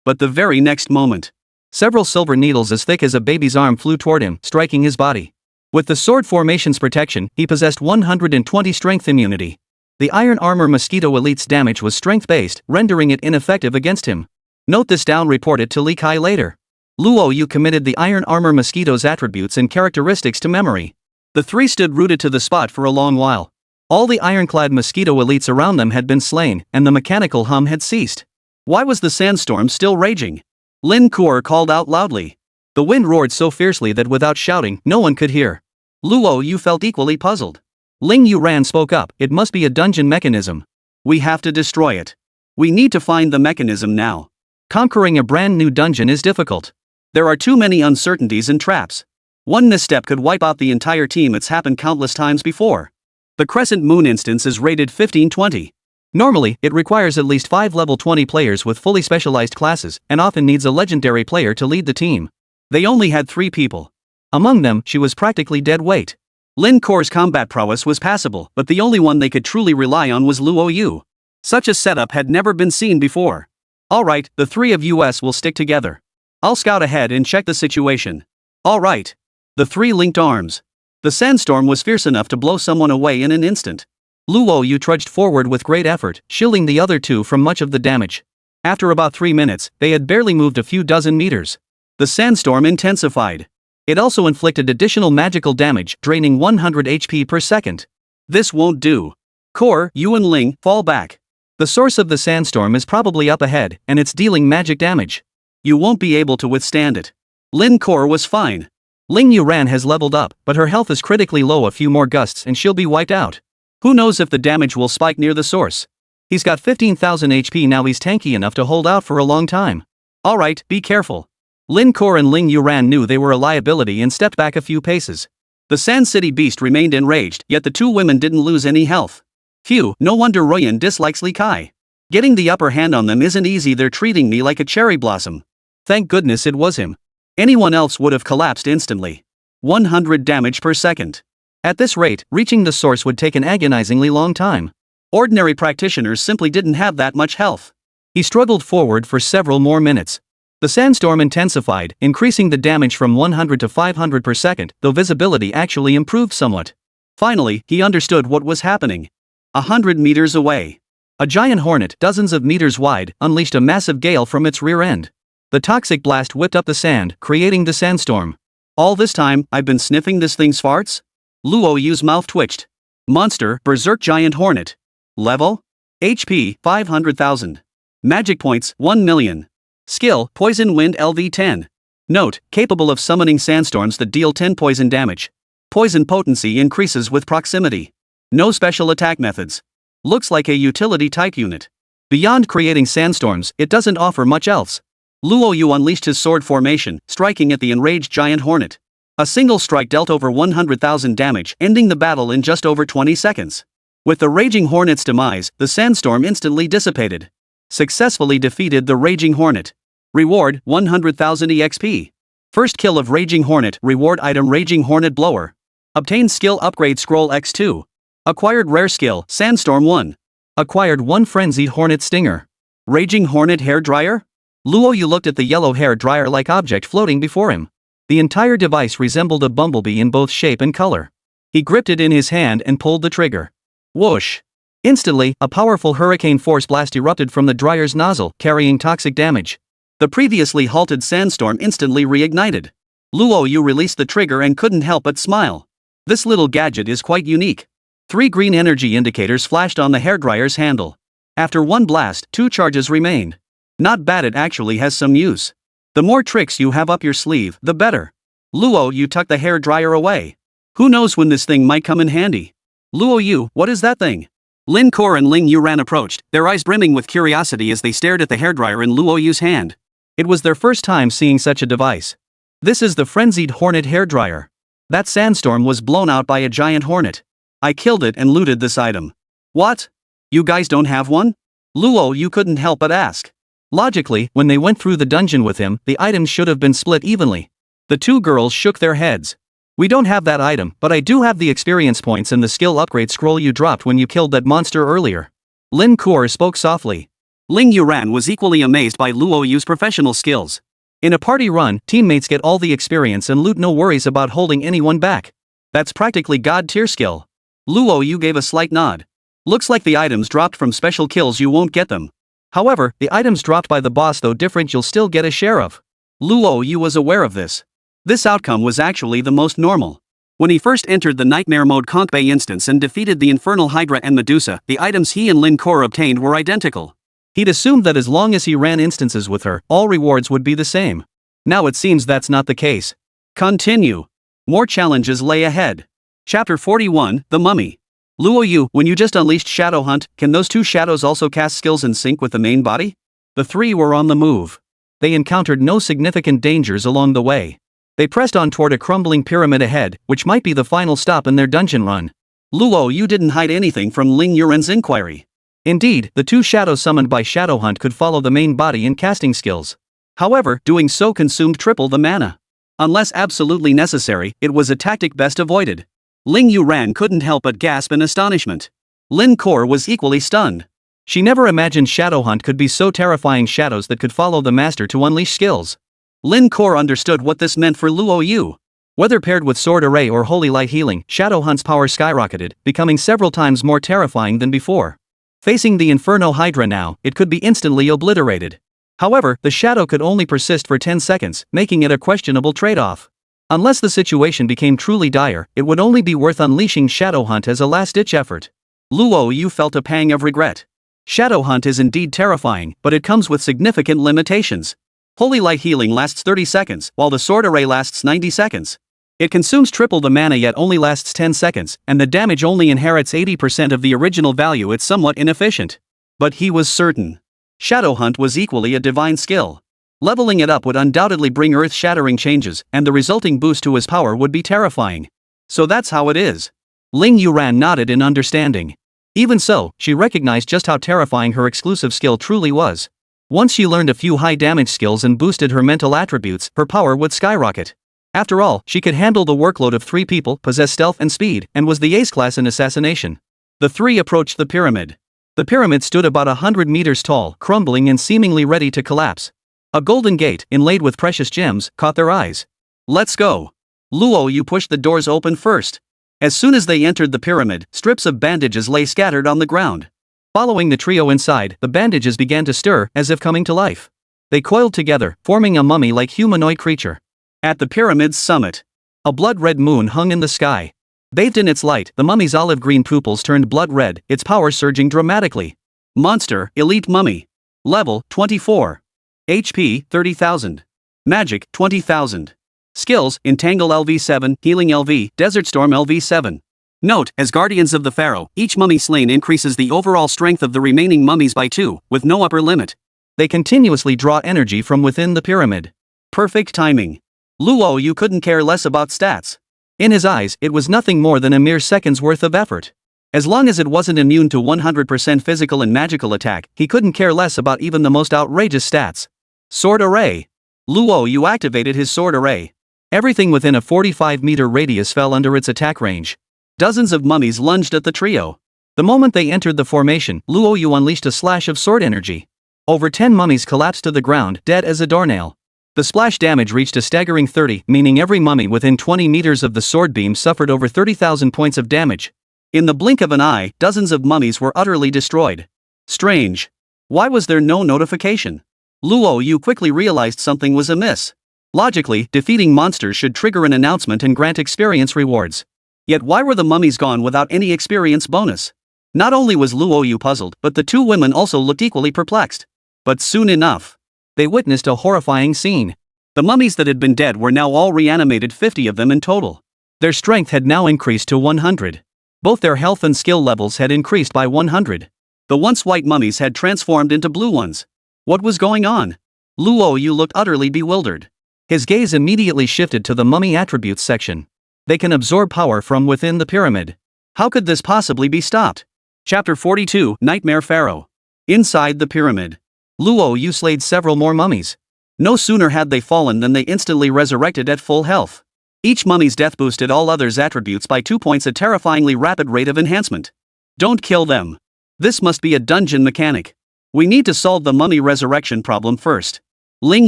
But the very next moment, several silver needles as thick as a baby's arm flew toward him, striking his body. With the sword formation's protection, he possessed 120 strength immunity. The Iron Armor Mosquito Elite's damage was strength-based, rendering it ineffective against him. Note this down, report it to Li Kai later. Luo Yu committed the Iron Armor Mosquito's attributes and characteristics to memory. The three stood rooted to the spot for a long while. All the ironclad mosquito elites around them had been slain, and the mechanical hum had ceased. Why was the sandstorm still raging? Lin Kuo called out loudly. The wind roared so fiercely that without shouting, no one could hear. Luo Yu felt equally puzzled. Ling Yuran spoke up, it must be a dungeon mechanism. We have to destroy it. We need to find the mechanism now. Conquering a brand new dungeon is difficult. There are too many uncertainties and traps. One misstep could wipe out the entire team. It's happened countless times before. The Crescent Moon instance is rated 1520. Normally, it requires at least 5 level 20 players with fully specialized classes, and often needs a legendary player to lead the team. They only had 3 people. Among them, she was practically dead weight. Lin Kor's combat prowess was passable, but the only one they could truly rely on was Luo Yu. Such a setup had never been seen before. Alright, the 3 of us will stick together. I'll scout ahead and check the situation. Alright. The 3 linked arms. The sandstorm was fierce enough to blow someone away in an instant. Luo Yu trudged forward with great effort, shielding the other 2 from much of the damage. After about 3 minutes, they had barely moved a few dozen meters. The sandstorm intensified. It also inflicted additional magical damage, draining 100 HP per second. This won't do. Kor, you and Ling, fall back. The source of the sandstorm is probably up ahead, and it's dealing magic damage. You won't be able to withstand it. Lin Kor was fine. Ling Yuran has leveled up, but her health is critically low. A few more gusts and she'll be wiped out. Who knows if the damage will spike near the source. He's got 15,000 HP now. He's tanky enough to hold out for a long time. Alright, be careful. Lin Kor and Ling Yuran knew they were a liability and stepped back a few paces. The Sand City beast remained enraged, yet the 2 women didn't lose any health. Phew, no wonder Ruyan dislikes Li Kai. Getting the upper hand on them isn't easy. They're treating me like a cherry blossom. Thank goodness it was him. Anyone else would have collapsed instantly. 100 damage per second. At this rate, reaching the source would take an agonizingly long time. Ordinary practitioners simply didn't have that much health. He struggled forward for several more minutes. The sandstorm intensified, increasing the damage from 100 to 500 per second, though visibility actually improved somewhat. Finally, he understood what was happening. 100 meters away. A giant hornet, dozens of meters wide, unleashed a massive gale from its rear end. The toxic blast whipped up the sand, creating the sandstorm. All this time, I've been sniffing this thing's farts? Luo Yu's mouth twitched. Monster, Berserk Giant Hornet. Level? HP, 500,000. Magic points, 1 million. Skill, Poison Wind LV10. Note, capable of summoning sandstorms that deal 10 poison damage. Poison potency increases with proximity. No special attack methods. Looks like a utility type unit. Beyond creating sandstorms, it doesn't offer much else. Luo Yu unleashed his sword formation, striking at the enraged giant hornet. A single strike dealt over 100,000 damage, ending the battle in just over 20 seconds. With the raging hornet's demise, the sandstorm instantly dissipated. Successfully defeated the raging hornet. Reward, 100,000 EXP. First kill of raging hornet. Reward item Raging Hornet Blower. Obtained skill upgrade Scroll X2. Acquired rare skill, Sandstorm 1. Acquired 1 Frenzied Hornet Stinger. Raging Hornet Hair Dryer? Luo Yu looked at the yellow hair dryer-like object floating before him. The entire device resembled a bumblebee in both shape and color. He gripped it in his hand and pulled the trigger. Whoosh! Instantly, a powerful hurricane force blast erupted from the dryer's nozzle, carrying toxic damage. The previously halted sandstorm instantly reignited. Luo Yu released the trigger and couldn't help but smile. This little gadget is quite unique. 3 green energy indicators flashed on the hairdryer's handle. After 1 blast, 2 charges remained. Not bad, it actually has some use. The more tricks you have up your sleeve, the better. Luo Yu tucked the hairdryer away. Who knows when this thing might come in handy. Luo Yu, what is that thing? Lin Kor and Ling Yuran approached, their eyes brimming with curiosity as they stared at the hairdryer in Luo Yu's hand. It was their first time seeing such a device. This is the Frenzied Hornet hairdryer. That sandstorm was blown out by a giant hornet. I killed it and looted this item. What? You guys don't have one? Luo Yu couldn't help but ask. Logically, when they went through the dungeon with him, the items should have been split evenly. The 2 girls shook their heads. We don't have that item, but I do have the experience points and the skill upgrade scroll you dropped when you killed that monster earlier. Lin Kor spoke softly. Ling Yuran was equally amazed by Luo Yu's professional skills. In a party run, teammates get all the experience and loot, no worries about holding anyone back. That's practically god tier skill. Luo Yu gave a slight nod. Looks like the items dropped from special kills, you won't get them. However, the items dropped by the boss, though different, you'll still get a share of. Luo Yu was aware of this. This outcome was actually the most normal. When he first entered the Nightmare Mode Conch Bay instance and defeated the Infernal Hydra and Medusa, the items he and Lin Kor obtained were identical. He'd assumed that as long as he ran instances with her, all rewards would be the same. Now it seems that's not the case. Continue. More challenges lay ahead. Chapter 41, The Mummy. Luo Yu, when you just unleashed Shadow Hunt, can those 2 shadows also cast skills in sync with the main body? The 3 were on the move. They encountered no significant dangers along the way. They pressed on toward a crumbling pyramid ahead, which might be the final stop in their dungeon run. Luo Yu didn't hide anything from Ling Yuran's inquiry. Indeed, the two shadows summoned by Shadowhunt could follow the main body in casting skills. However, doing so consumed triple the mana. Unless absolutely necessary, it was a tactic best avoided. Ling Yuran couldn't help but gasp in astonishment. Lin Kor was equally stunned. She never imagined Shadowhunt could be so terrifying, shadows that could follow the master to unleash skills. Lin Kor understood what this meant for Luo Yu. Whether paired with Sword Array or Holy Light Healing, Shadowhunt's power skyrocketed, becoming several times more terrifying than before. Facing the Inferno Hydra now, it could be instantly obliterated. However, the shadow could only persist for 10 seconds, making it a questionable trade-off. Unless the situation became truly dire, it would only be worth unleashing Shadowhunt as a last-ditch effort. Luo Yu felt a pang of regret. Shadowhunt is indeed terrifying, but it comes with significant limitations. Holy Light Healing lasts 30 seconds, while the Sword Array lasts 90 seconds. It consumes triple the mana yet only lasts 10 seconds, and the damage only inherits 80% of the original value. It's somewhat inefficient. But he was certain. Shadowhunt was equally a divine skill. Leveling it up would undoubtedly bring earth-shattering changes, and the resulting boost to his power would be terrifying. So that's how it is. Ling Yuran nodded in understanding. Even so, she recognized just how terrifying her exclusive skill truly was. Once she learned a few high-damage skills and boosted her mental attributes, her power would skyrocket. After all, she could handle the workload of 3 people, possess stealth and speed, and was the ace class in assassination. The three approached the pyramid. The pyramid stood about 100 meters tall, crumbling and seemingly ready to collapse. A golden gate, inlaid with precious gems, caught their eyes. Let's go. Luo Yu pushed the doors open first. As soon as they entered the pyramid, strips of bandages lay scattered on the ground. Following the trio inside, the bandages began to stir, as if coming to life. They coiled together, forming a mummy-like humanoid creature. At the pyramid's summit, a blood-red moon hung in the sky. Bathed in its light, the mummy's olive-green pupils turned blood-red, its power surging dramatically. Monster, Elite Mummy. Level, 24. HP, 30,000. Magic, 20,000. Skills, Entangle LV7, Healing LV, Desert Storm LV7. Note, as Guardians of the Pharaoh, each mummy slain increases the overall strength of the remaining mummies by 2, with no upper limit. They continuously draw energy from within the pyramid. Perfect timing. Luo Yu couldn't care less about stats. In his eyes, it was nothing more than a mere second's worth of effort. As long as it wasn't immune to 100% physical and magical attack, he couldn't care less about even the most outrageous stats. Sword Array. Luo Yu activated his Sword Array. Everything within a 45-meter radius fell under its attack range. Dozens of mummies lunged at the trio. The moment they entered the formation, Luo Yu unleashed a slash of sword energy. Over 10 mummies collapsed to the ground, dead as a doornail. The splash damage reached a staggering 30, meaning every mummy within 20 meters of the sword beam suffered over 30,000 points of damage. In the blink of an eye, dozens of mummies were utterly destroyed. Strange. Why was there no notification? Luo Yu quickly realized something was amiss. Logically, defeating monsters should trigger an announcement and grant experience rewards. Yet why were the mummies gone without any experience bonus? Not only was Luo Yu puzzled, but the two women also looked equally perplexed. But soon enough, they witnessed a horrifying scene. The mummies that had been dead were now all reanimated, 50 of them in total. Their strength had now increased to 100. Both their health and skill levels had increased by 100. The once white mummies had transformed into blue ones. What was going on? Luo Yu looked utterly bewildered. His gaze immediately shifted to the mummy attributes section. They can absorb power from within the pyramid. How could this possibly be stopped? Chapter 42, Nightmare Pharaoh. Inside the pyramid, Luo Yu slayed several more mummies. No sooner had they fallen than they instantly resurrected at full health. Each mummy's death boosted all others' attributes by 2 points, a terrifyingly rapid rate of enhancement. Don't kill them. This must be a dungeon mechanic. We need to solve the mummy resurrection problem first. Ling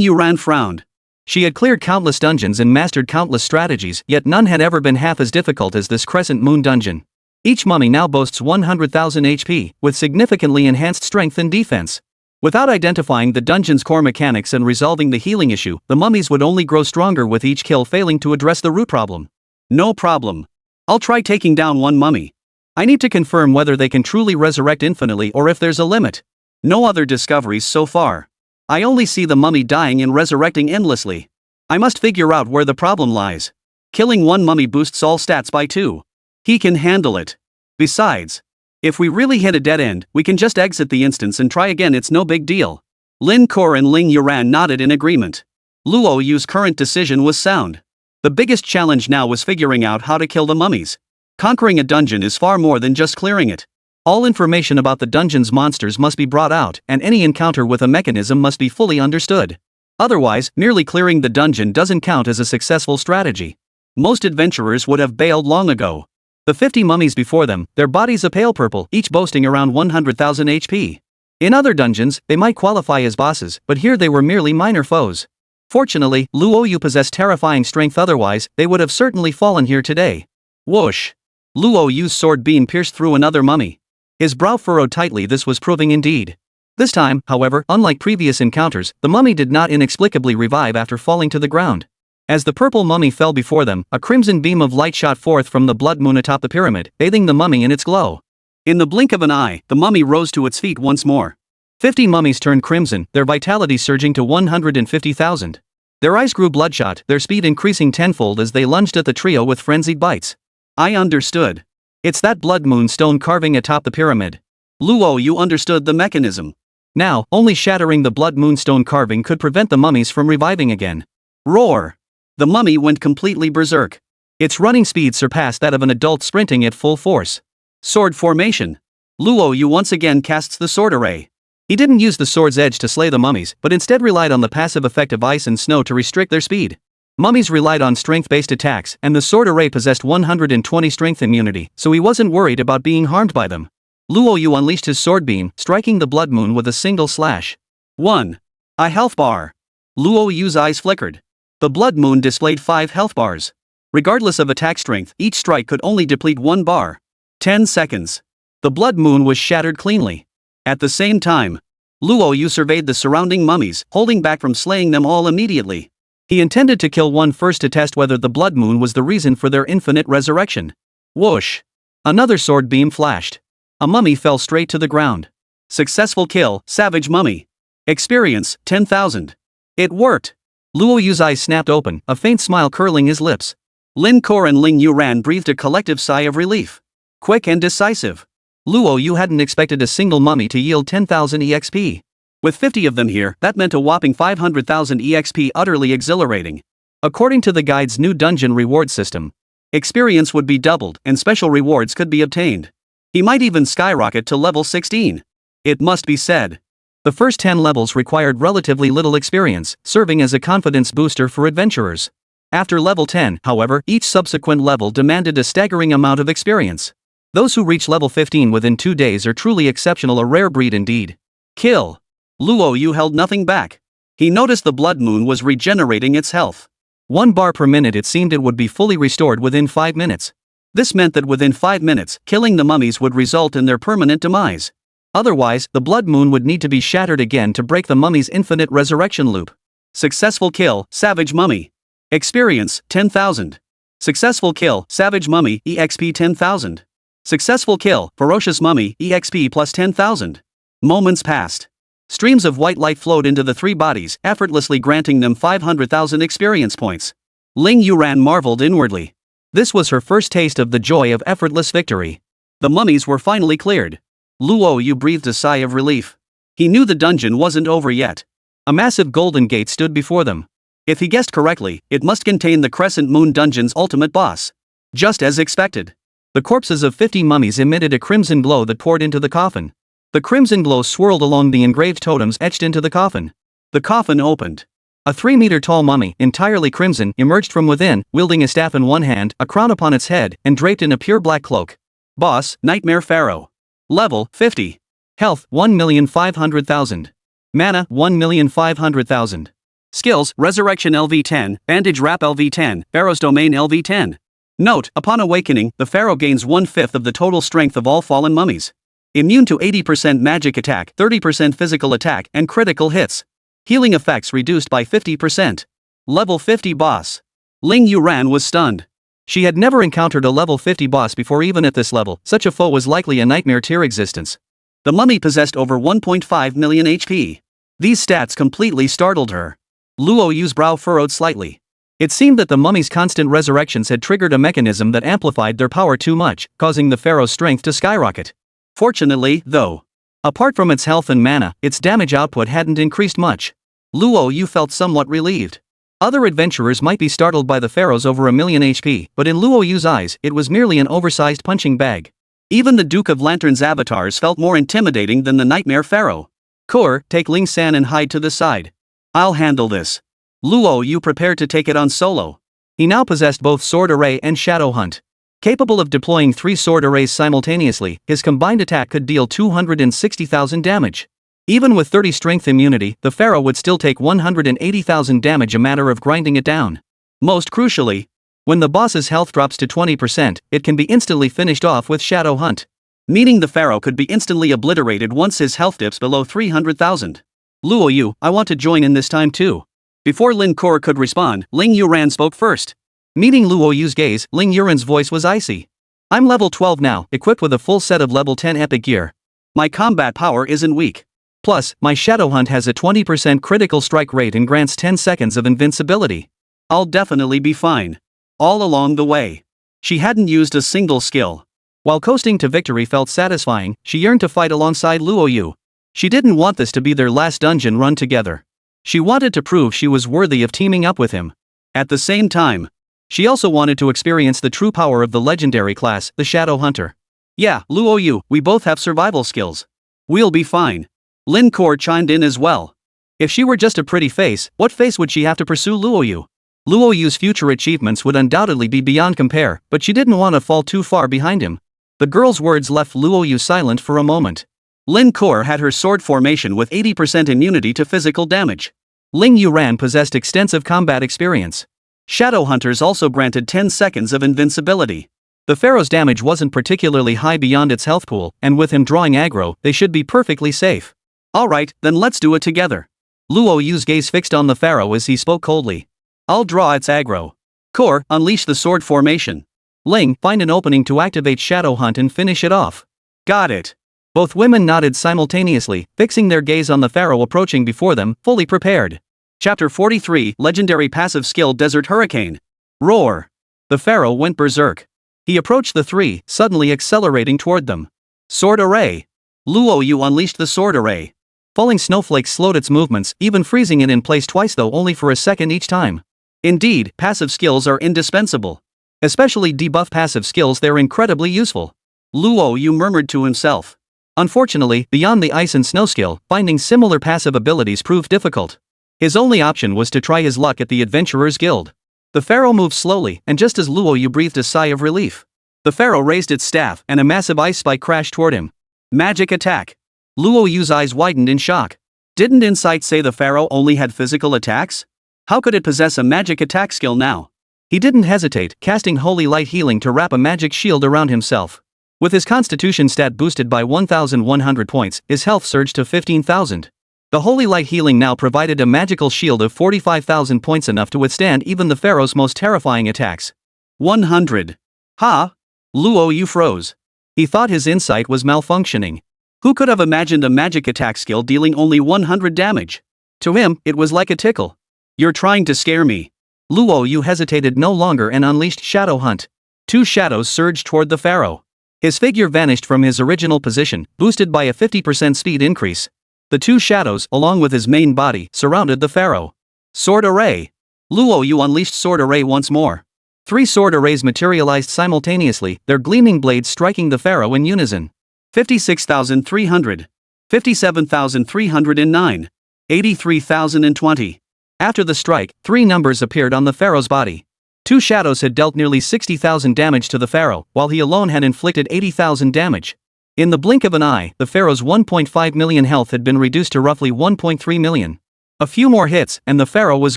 Yuran frowned. She had cleared countless dungeons and mastered countless strategies, yet none had ever been half as difficult as this Crescent Moon dungeon. Each mummy now boasts 100,000 HP, with significantly enhanced strength and defense. Without identifying the dungeon's core mechanics and resolving the healing issue, the mummies would only grow stronger with each kill, failing to address the root problem. No problem. I'll try taking down one mummy. I need to confirm whether they can truly resurrect infinitely or if there's a limit. No other discoveries so far. I only see the mummy dying and resurrecting endlessly. I must figure out where the problem lies. Killing one mummy boosts all stats by 2. He can handle it. Besides, if we really hit a dead end, we can just exit the instance and try again, it's no big deal. Lin Kor and Ling Yuran nodded in agreement. Luo Yu's current decision was sound. The biggest challenge now was figuring out how to kill the mummies. Conquering a dungeon is far more than just clearing it. All information about the dungeon's monsters must be brought out, and any encounter with a mechanism must be fully understood. Otherwise, merely clearing the dungeon doesn't count as a successful strategy. Most adventurers would have bailed long ago. The 50 mummies before them, their bodies a pale purple, each boasting around 100,000 HP. In other dungeons, they might qualify as bosses, but here they were merely minor foes. Fortunately, Luo Yu possessed terrifying strength, otherwise, they would have certainly fallen here today. Whoosh! Luo Yu's sword beam pierced through another mummy. His brow furrowed tightly. This was proving indeed. This time, however, unlike previous encounters, the mummy did not inexplicably revive after falling to the ground. As the purple mummy fell before them, a crimson beam of light shot forth from the blood moon atop the pyramid, bathing the mummy in its glow. In the blink of an eye, the mummy rose to its feet once more. 50 mummies turned crimson, their vitality surging to 150,000. Their eyes grew bloodshot, their speed increasing tenfold as they lunged at the trio with frenzied bites. I understood. It's that blood moon stone carving atop the pyramid. Luo Yu understood the mechanism. Now, only shattering the blood moonstone carving could prevent the mummies from reviving again. Roar! The mummy went completely berserk. Its running speed surpassed that of an adult sprinting at full force. Sword formation. Luo Yu once again casts the sword array. He didn't use the sword's edge to slay the mummies, but instead relied on the passive effect of ice and snow to restrict their speed. Mummies relied on strength-based attacks, and the sword array possessed 120 strength immunity, so he wasn't worried about being harmed by them. Luo Yu unleashed his sword beam, striking the blood moon with a single slash. 1. A health bar. Luo Yu's eyes flickered. The blood moon displayed 5 health bars. Regardless of attack strength, each strike could only deplete 1 bar. 10 seconds. The blood moon was shattered cleanly. At the same time, Luo Yu surveyed the surrounding mummies, holding back from slaying them all immediately. He intended to kill one first to test whether the blood moon was the reason for their infinite resurrection. Whoosh! Another sword beam flashed. A mummy fell straight to the ground. Successful kill, savage mummy. Experience, 10,000. It worked. Luo Yu's eyes snapped open, a faint smile curling his lips. Lin Kor and Ling Yuran breathed a collective sigh of relief. Quick and decisive. Luo Yu hadn't expected a single mummy to yield 10,000 EXP. With 50 of them here, that meant a whopping 500,000 EXP, utterly exhilarating. According to the guide's new dungeon reward system, experience would be doubled and special rewards could be obtained. He might even skyrocket to level 16. It must be said. The first 10 levels required relatively little experience, serving as a confidence booster for adventurers. After level 10, however, each subsequent level demanded a staggering amount of experience. Those who reach level 15 within 2 days are truly exceptional, a rare breed indeed. Kill. Luo Yu held nothing back. He noticed the blood moon was regenerating its health. 1 bar per minute. It seemed it would be fully restored within 5 minutes. This meant that within 5 minutes, killing the mummies would result in their permanent demise. Otherwise, the blood moon would need to be shattered again to break the mummy's infinite resurrection loop. Successful kill, savage mummy. Experience, 10,000. Successful kill, savage mummy, EXP 10,000. Successful kill, ferocious mummy, EXP plus 10,000. Moments passed. Streams of white light flowed into the 3 bodies, effortlessly granting them 500,000 experience points. Ling Yuran marveled inwardly. This was her first taste of the joy of effortless victory. The mummies were finally cleared. Luo Yu breathed a sigh of relief. He knew the dungeon wasn't over yet. A massive golden gate stood before them. If he guessed correctly, it must contain the Crescent Moon dungeon's ultimate boss. Just as expected. The corpses of 50 mummies emitted a crimson glow that poured into the coffin. The crimson glow swirled along the engraved totems etched into the coffin. The coffin opened. A 3-meter-tall mummy, entirely crimson, emerged from within, wielding a staff in one hand, a crown upon its head, and draped in a pure black cloak. Boss, Nightmare Pharaoh. Level, 50. Health, 1,500,000. Mana, 1,500,000. Skills, Resurrection LV10, Bandage Wrap LV10, Pharaoh's Domain LV10. Note, upon awakening, the Pharaoh gains 1/5 of the total strength of all fallen mummies. Immune to 80% magic attack, 30% physical attack, and critical hits. Healing effects reduced by 50%. Level 50 boss. Ling Yuran was stunned. She had never encountered a level 50 boss before. Even at this level, such a foe was likely a nightmare tier existence. The mummy possessed over 1.5 million HP. These stats completely startled her. Luo Yu's brow furrowed slightly. It seemed that the mummy's constant resurrections had triggered a mechanism that amplified their power too much, causing the Pharaoh's strength to skyrocket. Fortunately, though, apart from its health and mana, its damage output hadn't increased much. Luo Yu felt somewhat relieved. Other adventurers might be startled by the Pharaoh's over 1 million HP, but in Luo Yu's eyes, it was merely an oversized punching bag. Even the Duke of Lantern's avatars felt more intimidating than the Nightmare Pharaoh. Kur, take Ling San and hide to the side. I'll handle this. Luo Yu prepared to take it on solo. He now possessed both Sword Array and Shadow Hunt. Capable of deploying 3 sword arrays simultaneously, his combined attack could deal 260,000 damage. Even with 30 strength immunity, the Pharaoh would still take 180,000 damage, a matter of grinding it down. Most crucially, when the boss's health drops to 20%, it can be instantly finished off with Shadow Hunt. Meaning the Pharaoh could be instantly obliterated once his health dips below 300,000. Luo Yu, I want to join in this time too. Before Lin Kor could respond, Ling Yuran spoke first. Meeting Luo Yu's gaze, Ling Yuran's voice was icy. I'm level 12 now, equipped with a full set of level 10 epic gear. My combat power isn't weak. Plus, my Shadow Hunt has a 20% critical strike rate and grants 10 seconds of invincibility. I'll definitely be fine. All along the way, she hadn't used a single skill. While coasting to victory felt satisfying, she yearned to fight alongside Luo Yu. She didn't want this to be their last dungeon run together. She wanted to prove she was worthy of teaming up with him. At the same time, she also wanted to experience the true power of the legendary class, the Shadow Hunter. Yeah, Luo Yu, we both have survival skills. We'll be fine. Lin Kor chimed in as well. If she were just a pretty face, what face would she have to pursue Luo Yu? Luo Yu's future achievements would undoubtedly be beyond compare, but she didn't want to fall too far behind him. The girl's words left Luo Yu silent for a moment. Lin Kor had her sword formation with 80% immunity to physical damage. Ling Yuran possessed extensive combat experience. Shadow Hunters also granted 10 seconds of invincibility. The Pharaoh's damage wasn't particularly high beyond its health pool, and with him drawing aggro, they should be perfectly safe. Alright, then let's do it together. Luo Yu's gaze fixed on the Pharaoh as he spoke coldly. I'll draw its aggro. Kor, unleash the sword formation. Ling, find an opening to activate Shadow Hunt and finish it off. Got it. Both women nodded simultaneously, fixing their gaze on the Pharaoh approaching before them, fully prepared. Chapter 43, Legendary Passive Skill Desert Hurricane. Roar. The Pharaoh went berserk. He approached the three, suddenly accelerating toward them. Sword Array. Luo Yu unleashed the Sword Array. Falling snowflakes slowed its movements, even freezing it in place twice, though only for a second each time. Indeed, passive skills are indispensable. Especially debuff passive skills, they're incredibly useful. Luo Yu murmured to himself. Unfortunately, beyond the ice and snow skill, finding similar passive abilities proved difficult. His only option was to try his luck at the Adventurers Guild. The Pharaoh moved slowly, and just as Luo Yu breathed a sigh of relief, the Pharaoh raised its staff and a massive ice spike crashed toward him. Magic attack. Luo Yu's eyes widened in shock. Didn't Insight say the Pharaoh only had physical attacks? How could it possess a magic attack skill now? He didn't hesitate, casting Holy Light Healing to wrap a magic shield around himself. With his constitution stat boosted by 1,100 points, his health surged to 15,000. The Holy Light Healing now provided a magical shield of 45,000 points, enough to withstand even the Pharaoh's most terrifying attacks. 100. Ha! Luo Yu froze. He thought his insight was malfunctioning. Who could have imagined a magic attack skill dealing only 100 damage? To him, it was like a tickle. You're trying to scare me. Luo Yu hesitated no longer and unleashed Shadow Hunt. 2 shadows surged toward the Pharaoh. His figure vanished from his original position, boosted by a 50% speed increase. The 2 shadows, along with his main body, surrounded the Pharaoh. Sword Array. Luo Yu unleashed Sword Array once more. 3 sword arrays materialized simultaneously, their gleaming blades striking the Pharaoh in unison. 56,300. 57,309. 83,020. After the strike, 3 numbers appeared on the Pharaoh's body. 2 shadows had dealt nearly 60,000 damage to the Pharaoh, while he alone had inflicted 80,000 damage. In the blink of an eye, the Pharaoh's 1.5 million health had been reduced to roughly 1.3 million. A few more hits, and the Pharaoh was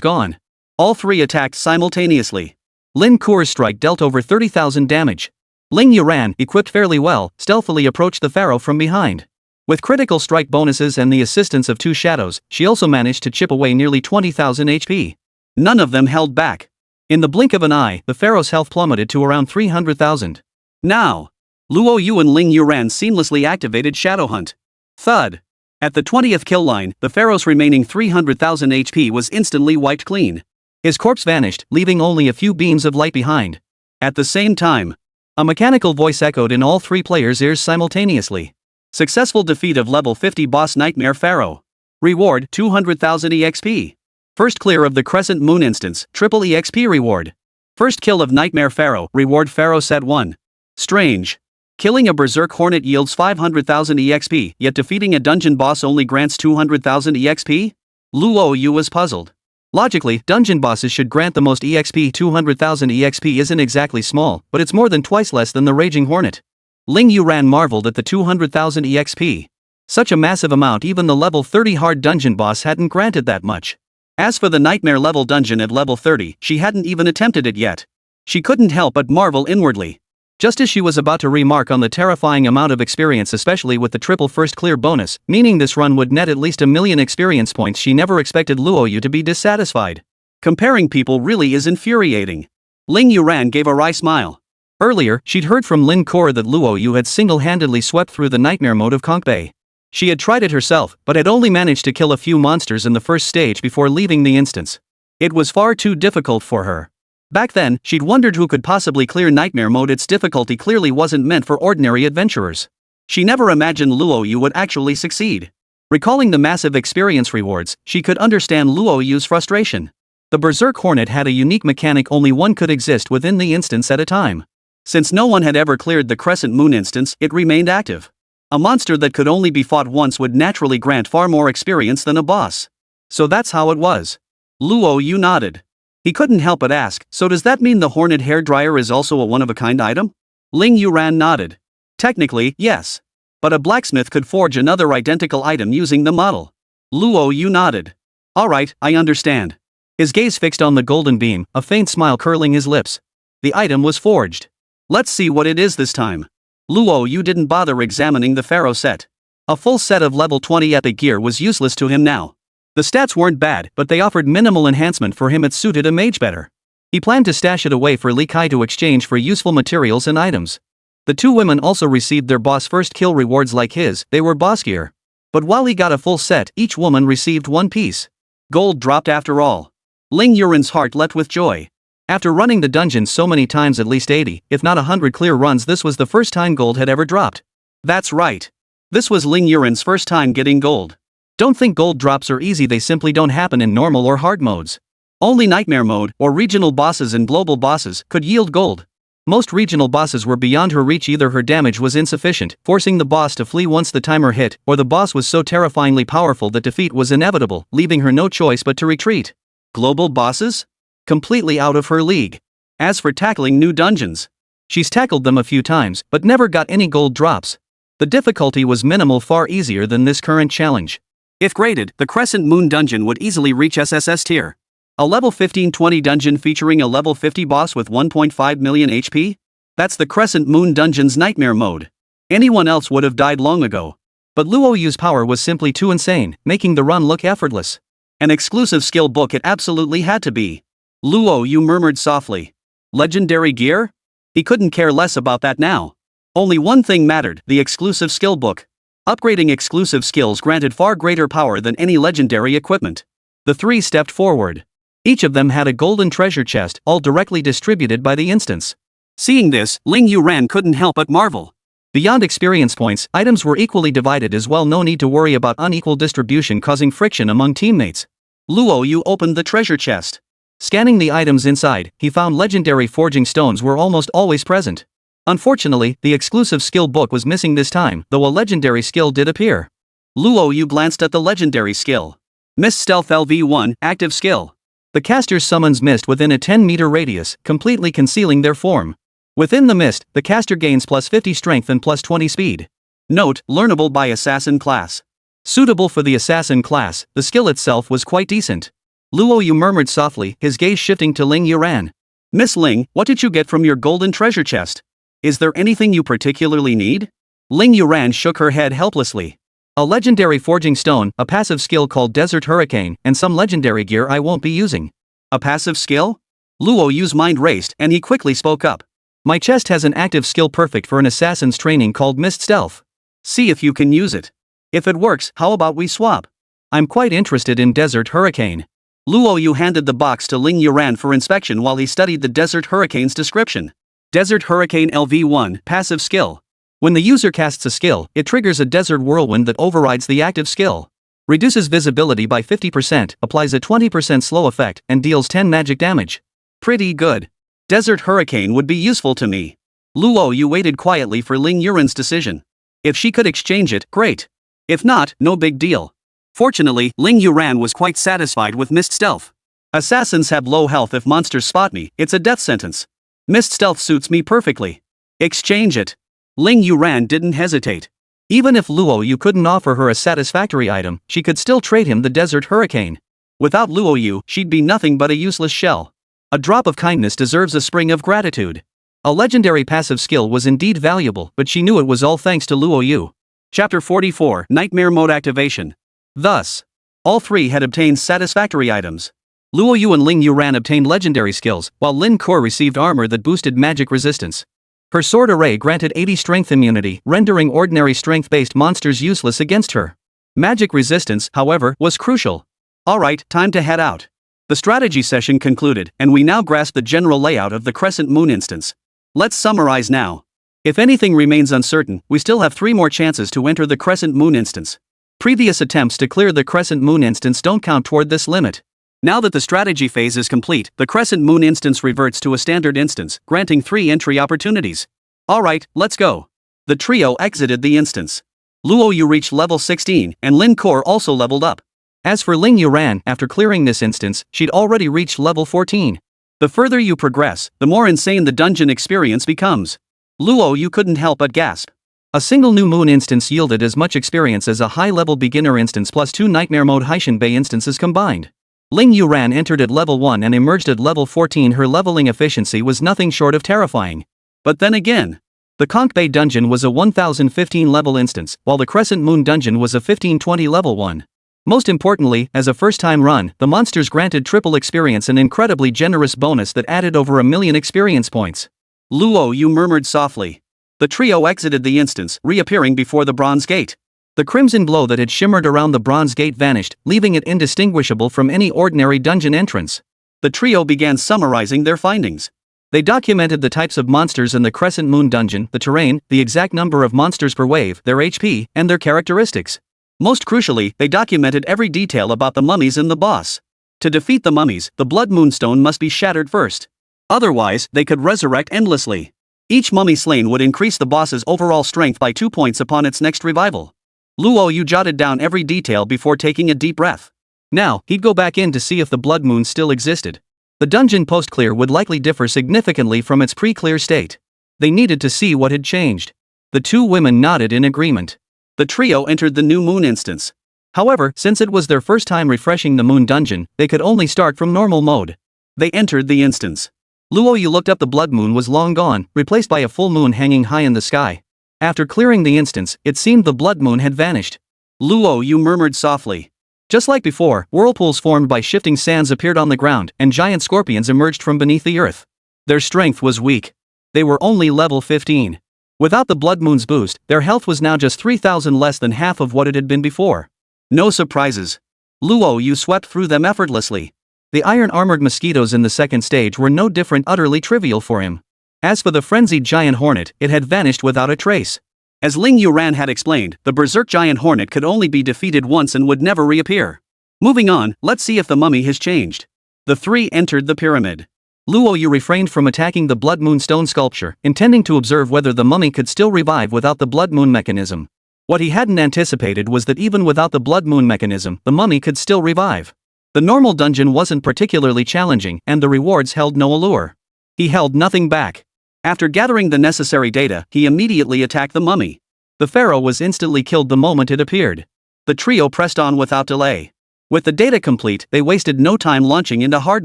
gone. All 3 attacked simultaneously. Lin Kor's strike dealt over 30,000 damage. Ling Yuran, equipped fairly well, stealthily approached the Pharaoh from behind. With critical strike bonuses and the assistance of 2 shadows, she also managed to chip away nearly 20,000 HP. None of them held back. In the blink of an eye, the Pharaoh's health plummeted to around 300,000. Now, Luo Yu and Ling Yuran seamlessly activated Shadow Hunt. Thud. At the 20th kill line, the Pharaoh's remaining 300,000 HP was instantly wiped clean. His corpse vanished, leaving only a few beams of light behind. At the same time, a mechanical voice echoed in all 3 players' ears simultaneously. Successful defeat of level 50 boss Nightmare Pharaoh. Reward 200,000 EXP. First clear of the Crescent Moon instance, triple EXP reward. First kill of Nightmare Pharaoh, reward Pharaoh set 1. Strange. Killing a berserk hornet yields 500,000 EXP, yet defeating a dungeon boss only grants 200,000 EXP? Luo Yu was puzzled. Logically, dungeon bosses should grant the most EXP. 200,000 EXP isn't exactly small, but it's more than twice less than the Raging Hornet. Ling Yuran marveled at the 200,000 EXP. Such a massive amount, even the level 30 hard dungeon boss hadn't granted that much. As for the nightmare level dungeon at level 30, she hadn't even attempted it yet. She couldn't help but marvel inwardly. Just as she was about to remark on the terrifying amount of experience, especially with the triple first clear bonus, meaning this run would net at least 1 million experience points, she never expected Luo Yu to be dissatisfied. Comparing people really is infuriating. Ling Yuran gave a wry smile. Earlier, she'd heard from Lin Kor that Luo Yu had single-handedly swept through the nightmare mode of Kongbei. She had tried it herself, but had only managed to kill a few monsters in the first stage before leaving the instance. It was far too difficult for her. Back then, she'd wondered who could possibly clear nightmare mode. Its difficulty clearly wasn't meant for ordinary adventurers. She never imagined Luo Yu would actually succeed. Recalling the massive experience rewards, she could understand Luo Yu's frustration. The Berserk Hornet had a unique mechanic: only one could exist within the instance at a time. Since no one had ever cleared the Crescent Moon instance, it remained active. A monster that could only be fought once would naturally grant far more experience than a boss. So that's how it was. Luo Yu nodded. He couldn't help but ask, so does that mean the Hornet hairdryer is also a one-of-a-kind item? Ling Yuran nodded. Technically, yes. But a blacksmith could forge another identical item using the model. Luo Yu nodded. Alright, I understand. His gaze fixed on the golden beam, a faint smile curling his lips. The item was forged. Let's see what it is this time. Luo Yu didn't bother examining the Pharaoh set. A full set of level 20 epic gear was useless to him now. The stats weren't bad, but they offered minimal enhancement for him. It suited a mage better. He planned to stash it away for Li Kai to exchange for useful materials and items. The two women also received their boss first kill rewards like his. They were boss gear. But while he got a full set, each woman received one piece. Gold dropped after all. Ling Yuran's heart leapt with joy. After running the dungeon so many times, at least 80, if not 100 clear runs, this was the first time gold had ever dropped. That's right. This was Ling Yuran's first time getting gold. Don't think gold drops are easy, they simply don't happen in normal or hard modes. Only nightmare mode, or regional bosses and global bosses, could yield gold. Most regional bosses were beyond her reach. Either her damage was insufficient, forcing the boss to flee once the timer hit, or the boss was so terrifyingly powerful that defeat was inevitable, leaving her no choice but to retreat. Global bosses? Completely out of her league. As for tackling new dungeons, she's tackled them a few times, but never got any gold drops. The difficulty was minimal, far easier than this current challenge. If graded, the Crescent Moon dungeon would easily reach SSS tier. A level 15-20 dungeon featuring a level 50 boss with 1.5 million HP? That's the Crescent Moon dungeon's nightmare mode. Anyone else would have died long ago. But Luo Yu's power was simply too insane, making the run look effortless. An exclusive skill book it absolutely had to be. Luo Yu murmured softly. Legendary gear? He couldn't care less about that now. Only one thing mattered: the exclusive skill book. Upgrading exclusive skills granted far greater power than any legendary equipment. The three stepped forward. Each of them had a golden treasure chest, all directly distributed by the instance. Seeing this, Ling Yuran couldn't help but marvel. Beyond experience points, items were equally divided as well. No need to worry about unequal distribution causing friction among teammates. Luo Yu opened the treasure chest. Scanning the items inside, he found legendary forging stones were almost always present. Unfortunately, the exclusive skill book was missing this time, though a legendary skill did appear. Luo Yu glanced at the legendary skill. Mist Stealth LV1, active skill. The caster summons mist within a 10-meter radius, completely concealing their form. Within the mist, the caster gains plus 50 strength and plus 20 speed. Note: learnable by assassin class. Suitable for the assassin class, the skill itself was quite decent. Luo Yu murmured softly, his gaze shifting to Ling Yuran. Miss Ling, what did you get from your golden treasure chest? Is there anything you particularly need? Ling Yuran shook her head helplessly. A legendary forging stone, a passive skill called Desert Hurricane, and some legendary gear I won't be using. A passive skill? Luo Yu's mind raced, and he quickly spoke up. My chest has an active skill perfect for an assassin's training called Mist Stealth. See if you can use it. If it works, how about we swap? I'm quite interested in Desert Hurricane. Luo Yu handed the box to Ling Yuran for inspection while he studied the Desert Hurricane's description. Desert Hurricane LV1, passive skill. When the user casts a skill, it triggers a desert whirlwind that overrides the active skill. Reduces visibility by 50%, applies a 20% slow effect, and deals 10 magic damage. Pretty good. Desert Hurricane would be useful to me. Luo Yu waited quietly for Ling Yuren's decision. If she could exchange it, great. If not, no big deal. Fortunately, Ling Yuran was quite satisfied with Mist Stealth. Assassins have low health. If monsters spot me, it's a death sentence. Mist Stealth suits me perfectly. Exchange it. Ling Yuran didn't hesitate. Even if Luo Yu couldn't offer her a satisfactory item, she could still trade him the Desert Hurricane. Without Luo Yu, she'd be nothing but a useless shell. A drop of kindness deserves a spring of gratitude. A legendary passive skill was indeed valuable, but she knew it was all thanks to Luo Yu. Chapter 44, Nightmare Mode Activation. Thus, all three had obtained satisfactory items. Luo Yu and Ling Yuran obtained legendary skills, while Lin Kuo received armor that boosted magic resistance. Her sword array granted 80 strength immunity, rendering ordinary strength-based monsters useless against her. Magic resistance, however, was crucial. Alright, time to head out. The strategy session concluded, and we now grasp the general layout of the Crescent Moon instance. Let's summarize now. If anything remains uncertain, we still have 3 more chances to enter the Crescent Moon instance. Previous attempts to clear the Crescent Moon instance don't count toward this limit. Now that the strategy phase is complete, the Crescent Moon instance reverts to a standard instance, granting 3 entry opportunities. Alright, let's go. The trio exited the instance. Luo Yu reached level 16, and Lin Kuo also leveled up. As for Ling Yuran, after clearing this instance, she'd already reached level 14. The further you progress, the more insane the dungeon experience becomes. Luo Yu couldn't help but gasp. A single new moon instance yielded as much experience as a high-level beginner instance plus 2 Nightmare Mode Haishan Bei instances combined. Ling Yuran entered at level 1 and emerged at level 14. Her leveling efficiency was nothing short of terrifying. But then again, the Conch Bay dungeon was a 1015 level instance, while the Crescent Moon dungeon was a 1520 level one. Most importantly, as a first-time run, the monsters granted triple experience, an incredibly generous bonus that added over 1,000,000 experience points. Luo Yu murmured softly. The trio exited the instance, reappearing before the Bronze Gate. The crimson glow that had shimmered around the Bronze Gate vanished, leaving it indistinguishable from any ordinary dungeon entrance. The trio began summarizing their findings. They documented the types of monsters in the Crescent Moon dungeon, the terrain, the exact number of monsters per wave, their HP, and their characteristics. Most crucially, they documented every detail about the mummies and the boss. To defeat the mummies, the Blood Moonstone must be shattered first. Otherwise, they could resurrect endlessly. Each mummy slain would increase the boss's overall strength by 2 points upon its next revival. Luo Yu jotted down every detail before taking a deep breath. Now, he'd go back in to see if the Blood Moon still existed. The dungeon post-clear would likely differ significantly from its pre-clear state. They needed to see what had changed. The 2 women nodded in agreement. The trio entered the new moon instance. However, since it was their first time refreshing the moon dungeon, they could only start from normal mode. They entered the instance. Luo Yu looked up. The blood moon was long gone, replaced by a full moon hanging high in the sky. After clearing the instance, it seemed the blood moon had vanished. Luo Yu murmured softly. Just like before, whirlpools formed by shifting sands appeared on the ground, and giant scorpions emerged from beneath the earth. Their strength was weak. They were only level 15. Without the Blood Moon's boost, their health was now just 3,000 less than half of what it had been before. No surprises. Luo Yu swept through them effortlessly. The iron-armored mosquitoes in the second stage were no different, utterly trivial for him. As for the frenzied giant hornet, it had vanished without a trace. As Ling Yuran had explained, the berserk giant hornet could only be defeated once and would never reappear. Moving on, let's see if the mummy has changed. The 3 entered the pyramid. Luo Yu refrained from attacking the Blood Moon stone sculpture, intending to observe whether the mummy could still revive without the Blood Moon mechanism. What he hadn't anticipated was that even without the Blood Moon mechanism, the mummy could still revive. The normal dungeon wasn't particularly challenging, and the rewards held no allure. He held nothing back. After gathering the necessary data, he immediately attacked the mummy. The pharaoh was instantly killed the moment it appeared. The trio pressed on without delay. With the data complete, they wasted no time launching into hard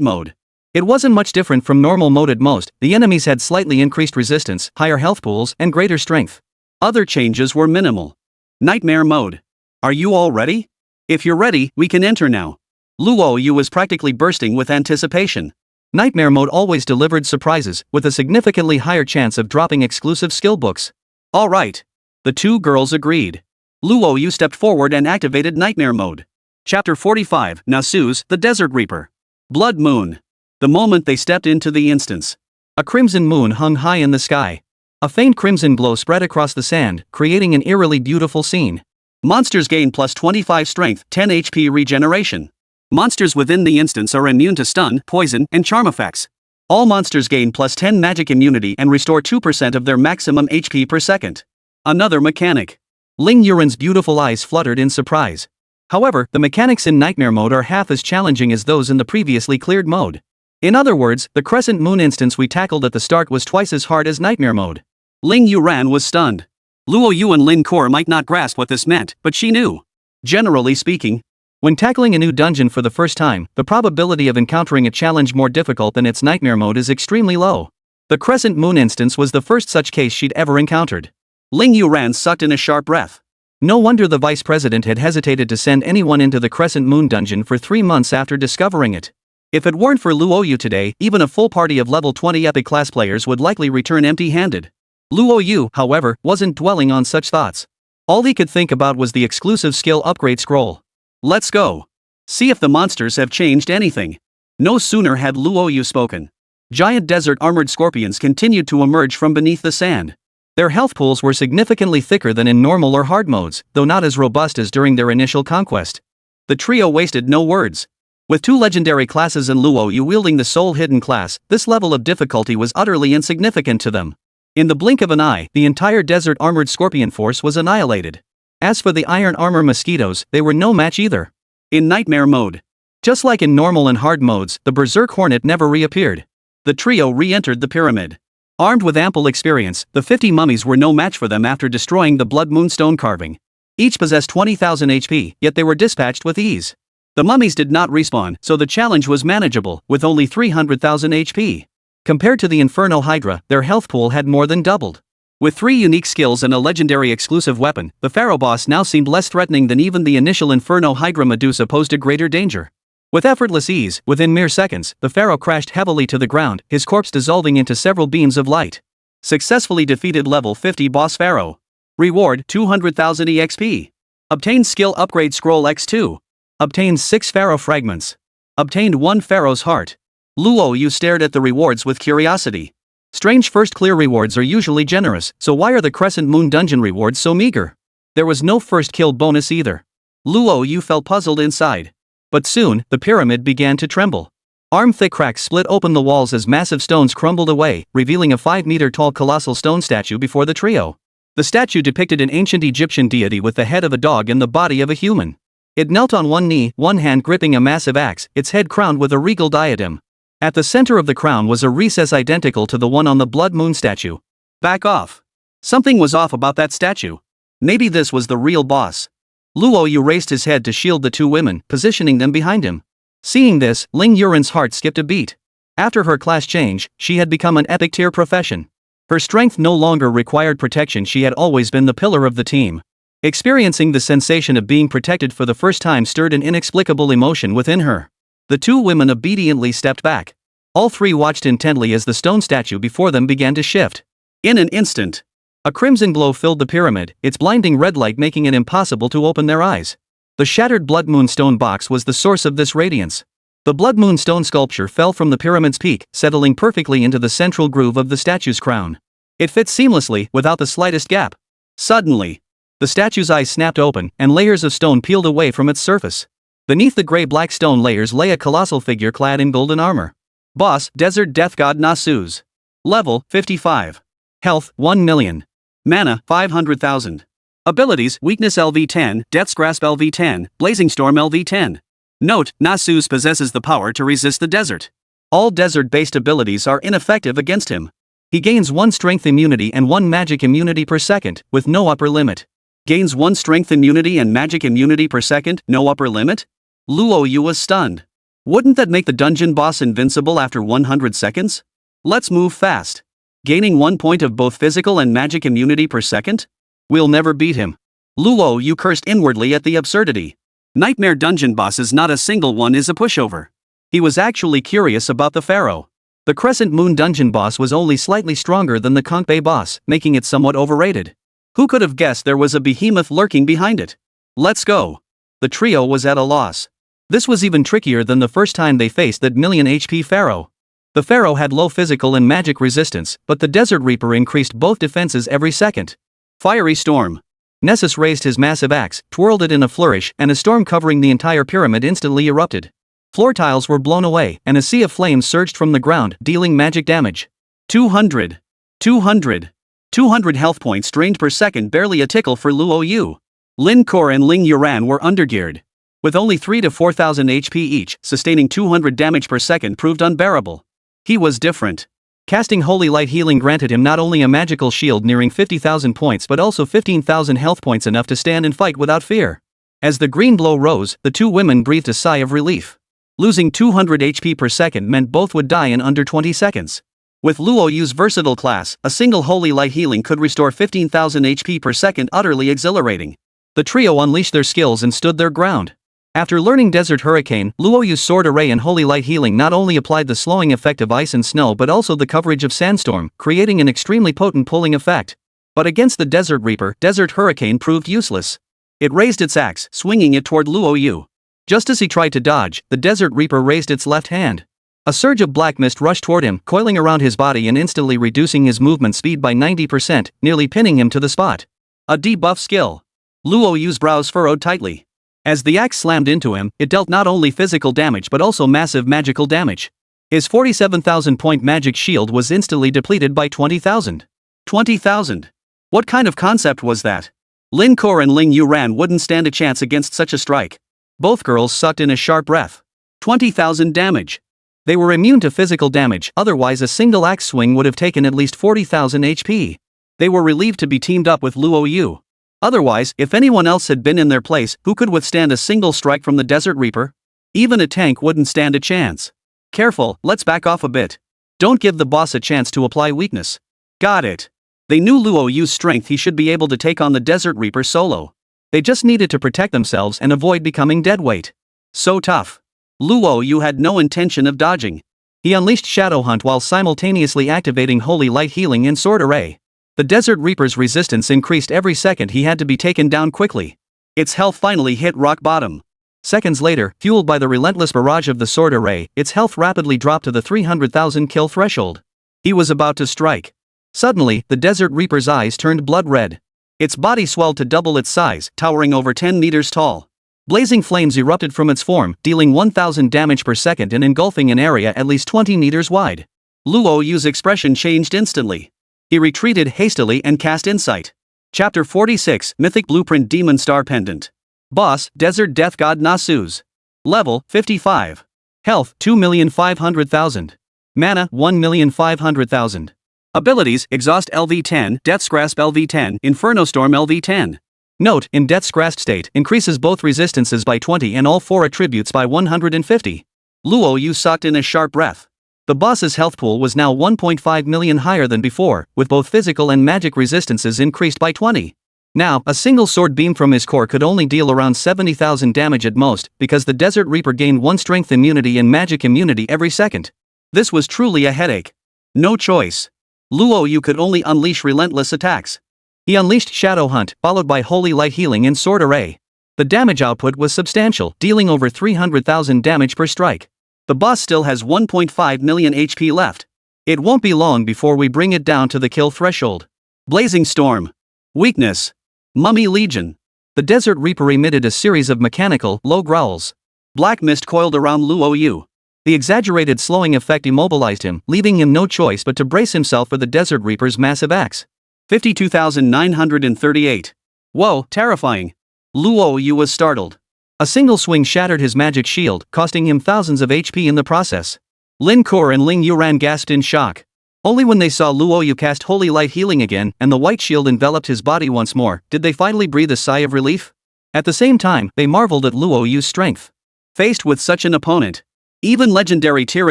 mode. It wasn't much different from normal mode at most. The enemies had slightly increased resistance, higher health pools, and greater strength. Other changes were minimal. Nightmare mode. Are you all ready? If you're ready, we can enter now. Luo Yu was practically bursting with anticipation. Nightmare mode always delivered surprises, with a significantly higher chance of dropping exclusive skill books. All right. The 2 girls agreed. Luo Yu stepped forward and activated Nightmare mode. Chapter 45, Nasu's, the Desert Reaper. Blood Moon. The moment they stepped into the instance, a crimson moon hung high in the sky. A faint crimson glow spread across the sand, creating an eerily beautiful scene. Monsters gain plus 25 strength, 10 HP regeneration. Monsters within the instance are immune to stun, poison, and charm effects. All monsters gain plus 10 magic immunity and restore 2% of their maximum HP per second. Another mechanic. Ling Yuren's beautiful eyes fluttered in surprise. However, the mechanics in Nightmare mode are half as challenging as those in the previously cleared mode. In other words, the Crescent Moon instance we tackled at the start was twice as hard as Nightmare mode. Ling Yuran was stunned. Luo Yu and Lin Kor might not grasp what this meant, but she knew. Generally speaking, when tackling a new dungeon for the first time, the probability of encountering a challenge more difficult than its Nightmare mode is extremely low. The Crescent Moon instance was the first such case she'd ever encountered. Ling Yuran sucked in a sharp breath. No wonder the vice president had hesitated to send anyone into the Crescent Moon dungeon for 3 months after discovering it. If it weren't for Luo Yu today, even a full party of level 20 epic class players would likely return empty-handed. Luo Yu, however, wasn't dwelling on such thoughts. All he could think about was the exclusive skill upgrade scroll. Let's go. See if the monsters have changed anything. No sooner had Luo Yu spoken. Giant desert armored scorpions continued to emerge from beneath the sand. Their health pools were significantly thicker than in normal or hard modes, though not as robust as during their initial conquest. The trio wasted no words. With 2 legendary classes and Luo Yu wielding the sole hidden class, this level of difficulty was utterly insignificant to them. In the blink of an eye, the entire desert armored scorpion force was annihilated. As for the iron armor mosquitoes, they were no match either. In Nightmare mode, just like in normal and hard modes, the Berserk Hornet never reappeared. The trio re-entered the pyramid. Armed with ample experience, the 50 mummies were no match for them after destroying the Blood Moon stone carving. Each possessed 20,000 HP, yet they were dispatched with ease. The mummies did not respawn, so the challenge was manageable, with only 300,000 HP. Compared to the Inferno Hydra, their health pool had more than doubled. With 3 unique skills and a legendary exclusive weapon, the Pharaoh boss now seemed less threatening than even the initial Inferno Hydra Medusa posed a greater danger. With effortless ease, within mere seconds, the Pharaoh crashed heavily to the ground, his corpse dissolving into several beams of light. Successfully defeated level 50 boss Pharaoh. Reward 200,000 EXP. Obtained skill upgrade scroll X2. Obtained 6 Pharaoh fragments. Obtained 1 Pharaoh's heart. Luo Yu stared at the rewards with curiosity. Strange first clear rewards are usually generous, so why are the Crescent Moon dungeon rewards so meager? There was no first kill bonus either. Luo Yu felt puzzled inside. But soon, the pyramid began to tremble. Arm-thick cracks split open the walls as massive stones crumbled away, revealing a 5-meter-tall colossal stone statue before the trio. The statue depicted an ancient Egyptian deity with the head of a dog and the body of a human. It knelt on one knee, one hand gripping a massive axe, its head crowned with a regal diadem. At the center of the crown was a recess identical to the one on the Blood Moon statue. Back off. Something was off about that statue. Maybe this was the real boss. Luo Yu raised his head to shield the 2 women, positioning them behind him. Seeing this, Ling Yuren's heart skipped a beat. After her class change, she had become an epic tier profession. Her strength no longer required protection, she had always been the pillar of the team. Experiencing the sensation of being protected for the first time stirred an inexplicable emotion within her. The 2 women obediently stepped back. All 3 watched intently as the stone statue before them began to shift. In an instant, a crimson glow filled the pyramid, its blinding red light making it impossible to open their eyes. The shattered Blood Moon stone box was the source of this radiance. The Blood Moon stone sculpture fell from the pyramid's peak, settling perfectly into the central groove of the statue's crown. It fit seamlessly, without the slightest gap. Suddenly, the statue's eyes snapped open, and layers of stone peeled away from its surface. Beneath the gray-black stone layers lay a colossal figure clad in golden armor. Boss, Desert Death God Nasus. Level, 55. Health, 1 million. Mana, 500,000. Abilities, Weakness LV10, Death's Grasp LV10, Blazing Storm LV10. Note, Nasus possesses the power to resist the desert. All desert-based abilities are ineffective against him. He gains 1 strength immunity and 1 magic immunity per second, with no upper limit. Gains 1 strength immunity and magic immunity per second, no upper limit? Luo Yu was stunned. Wouldn't that make the dungeon boss invincible after 100 seconds? Let's move fast. Gaining 1 point of both physical and magic immunity per second? We'll never beat him. Luo Yu cursed inwardly at the absurdity. Nightmare dungeon bosses, not a single one is a pushover. He was actually curious about the Pharaoh. The Crescent Moon dungeon boss was only slightly stronger than the Conch Bay boss, making it somewhat overrated. Who could have guessed there was a behemoth lurking behind it? Let's go. The trio was at a loss. This was even trickier than the first time they faced that million HP Pharaoh. The Pharaoh had low physical and magic resistance, but the Desert Reaper increased both defenses every second. Fiery Storm. Nessus raised his massive axe, twirled it in a flourish, and a storm covering the entire pyramid instantly erupted. Floor tiles were blown away, and a sea of flames surged from the ground, dealing magic damage. 200. 200. 200 health points drained per second, barely a tickle for Luo Yu. Lin Kor and Ling Yuran were undergeared. With only 3 to 4,000 HP each, sustaining 200 damage per second proved unbearable. He was different. Casting Holy Light Healing granted him not only a magical shield nearing 50,000 points but also 15,000 health points, enough to stand and fight without fear. As the green glow rose, the two women breathed a sigh of relief. Losing 200 HP per second meant both would die in under 20 seconds. With Luo Yu's versatile class, a single Holy Light Healing could restore 15,000 HP per second, utterly exhilarating. The trio unleashed their skills and stood their ground. After learning Desert Hurricane, Luo Yu's Sword Array and Holy Light Healing not only applied the slowing effect of ice and snow but also the coverage of sandstorm, creating an extremely potent pulling effect. But against the Desert Reaper, Desert Hurricane proved useless. It raised its axe, swinging it toward Luo Yu. Just as he tried to dodge, the Desert Reaper raised its left hand. A surge of black mist rushed toward him, coiling around his body and instantly reducing his movement speed by 90%, nearly pinning him to the spot. A debuff skill. Luo Yu's brows furrowed tightly. As the axe slammed into him, it dealt not only physical damage but also massive magical damage. His 47,000-point magic shield was instantly depleted by 20,000. 20,000. What kind of concept was that? Lin Kor and Ling Yuran wouldn't stand a chance against such a strike. Both girls sucked in a sharp breath. 20,000 damage. They were immune to physical damage, otherwise a single axe swing would have taken at least 40,000 HP. They were relieved to be teamed up with Luo Yu. Otherwise, if anyone else had been in their place, who could withstand a single strike from the Desert Reaper? Even a tank wouldn't stand a chance. Careful, let's back off a bit. Don't give the boss a chance to apply weakness. Got it. They knew Luo Yu's strength, he should be able to take on the Desert Reaper solo. They just needed to protect themselves and avoid becoming deadweight. So tough. Luo Yu had no intention of dodging. He unleashed Shadow Hunt while simultaneously activating Holy Light Healing and Sword Array. The Desert Reaper's resistance increased every second he had to be taken down quickly. Its health finally hit rock bottom. Seconds later, fueled by the relentless barrage of the Sword Array, its health rapidly dropped to the 300,000 kill threshold. He was about to strike. Suddenly, the Desert Reaper's eyes turned blood red. Its body swelled to double its size, towering over 10 meters tall. Blazing flames erupted from its form, dealing 1,000 damage per second and engulfing an area at least 20 meters wide. Luo Yu's expression changed instantly. He retreated hastily and cast Insight. Chapter 46, Mythic Blueprint Demon Star Pendant. Boss, Desert Death God Nasu's. Level, 55. Health, 2,500,000. Mana, 1,500,000. Abilities, Exhaust LV10, Death's Grasp LV10, Inferno Storm LV10. Note, in Death's Grasp state, increases both resistances by 20 and all 4 attributes by 150. Luo Yu sucked in a sharp breath. The boss's health pool was now 1.5 million higher than before, with both physical and magic resistances increased by 20. Now, a single sword beam from his core could only deal around 70,000 damage at most, because the Desert Reaper gained 1 strength immunity and magic immunity every second. This was truly a headache. No choice. Luo Yu could only unleash relentless attacks. He unleashed Shadow Hunt, followed by Holy Light Healing and Sword Array. The damage output was substantial, dealing over 300,000 damage per strike. The boss still has 1.5 million HP left. It won't be long before we bring it down to the kill threshold. Blazing Storm. Weakness. Mummy Legion. The Desert Reaper emitted a series of mechanical, low growls. Black mist coiled around Luo Yu. The exaggerated slowing effect immobilized him, leaving him no choice but to brace himself for the Desert Reaper's massive axe. 52,938. Whoa, terrifying. Luo Yu was startled. A single swing shattered his magic shield, costing him thousands of HP in the process. Lin Kor and Ling Yuran gasped in shock. Only when they saw Luo Yu cast Holy Light Healing again and the white shield enveloped his body once more did they finally breathe a sigh of relief. At the same time, they marveled at Luo Yu's strength. Faced with such an opponent, even legendary tier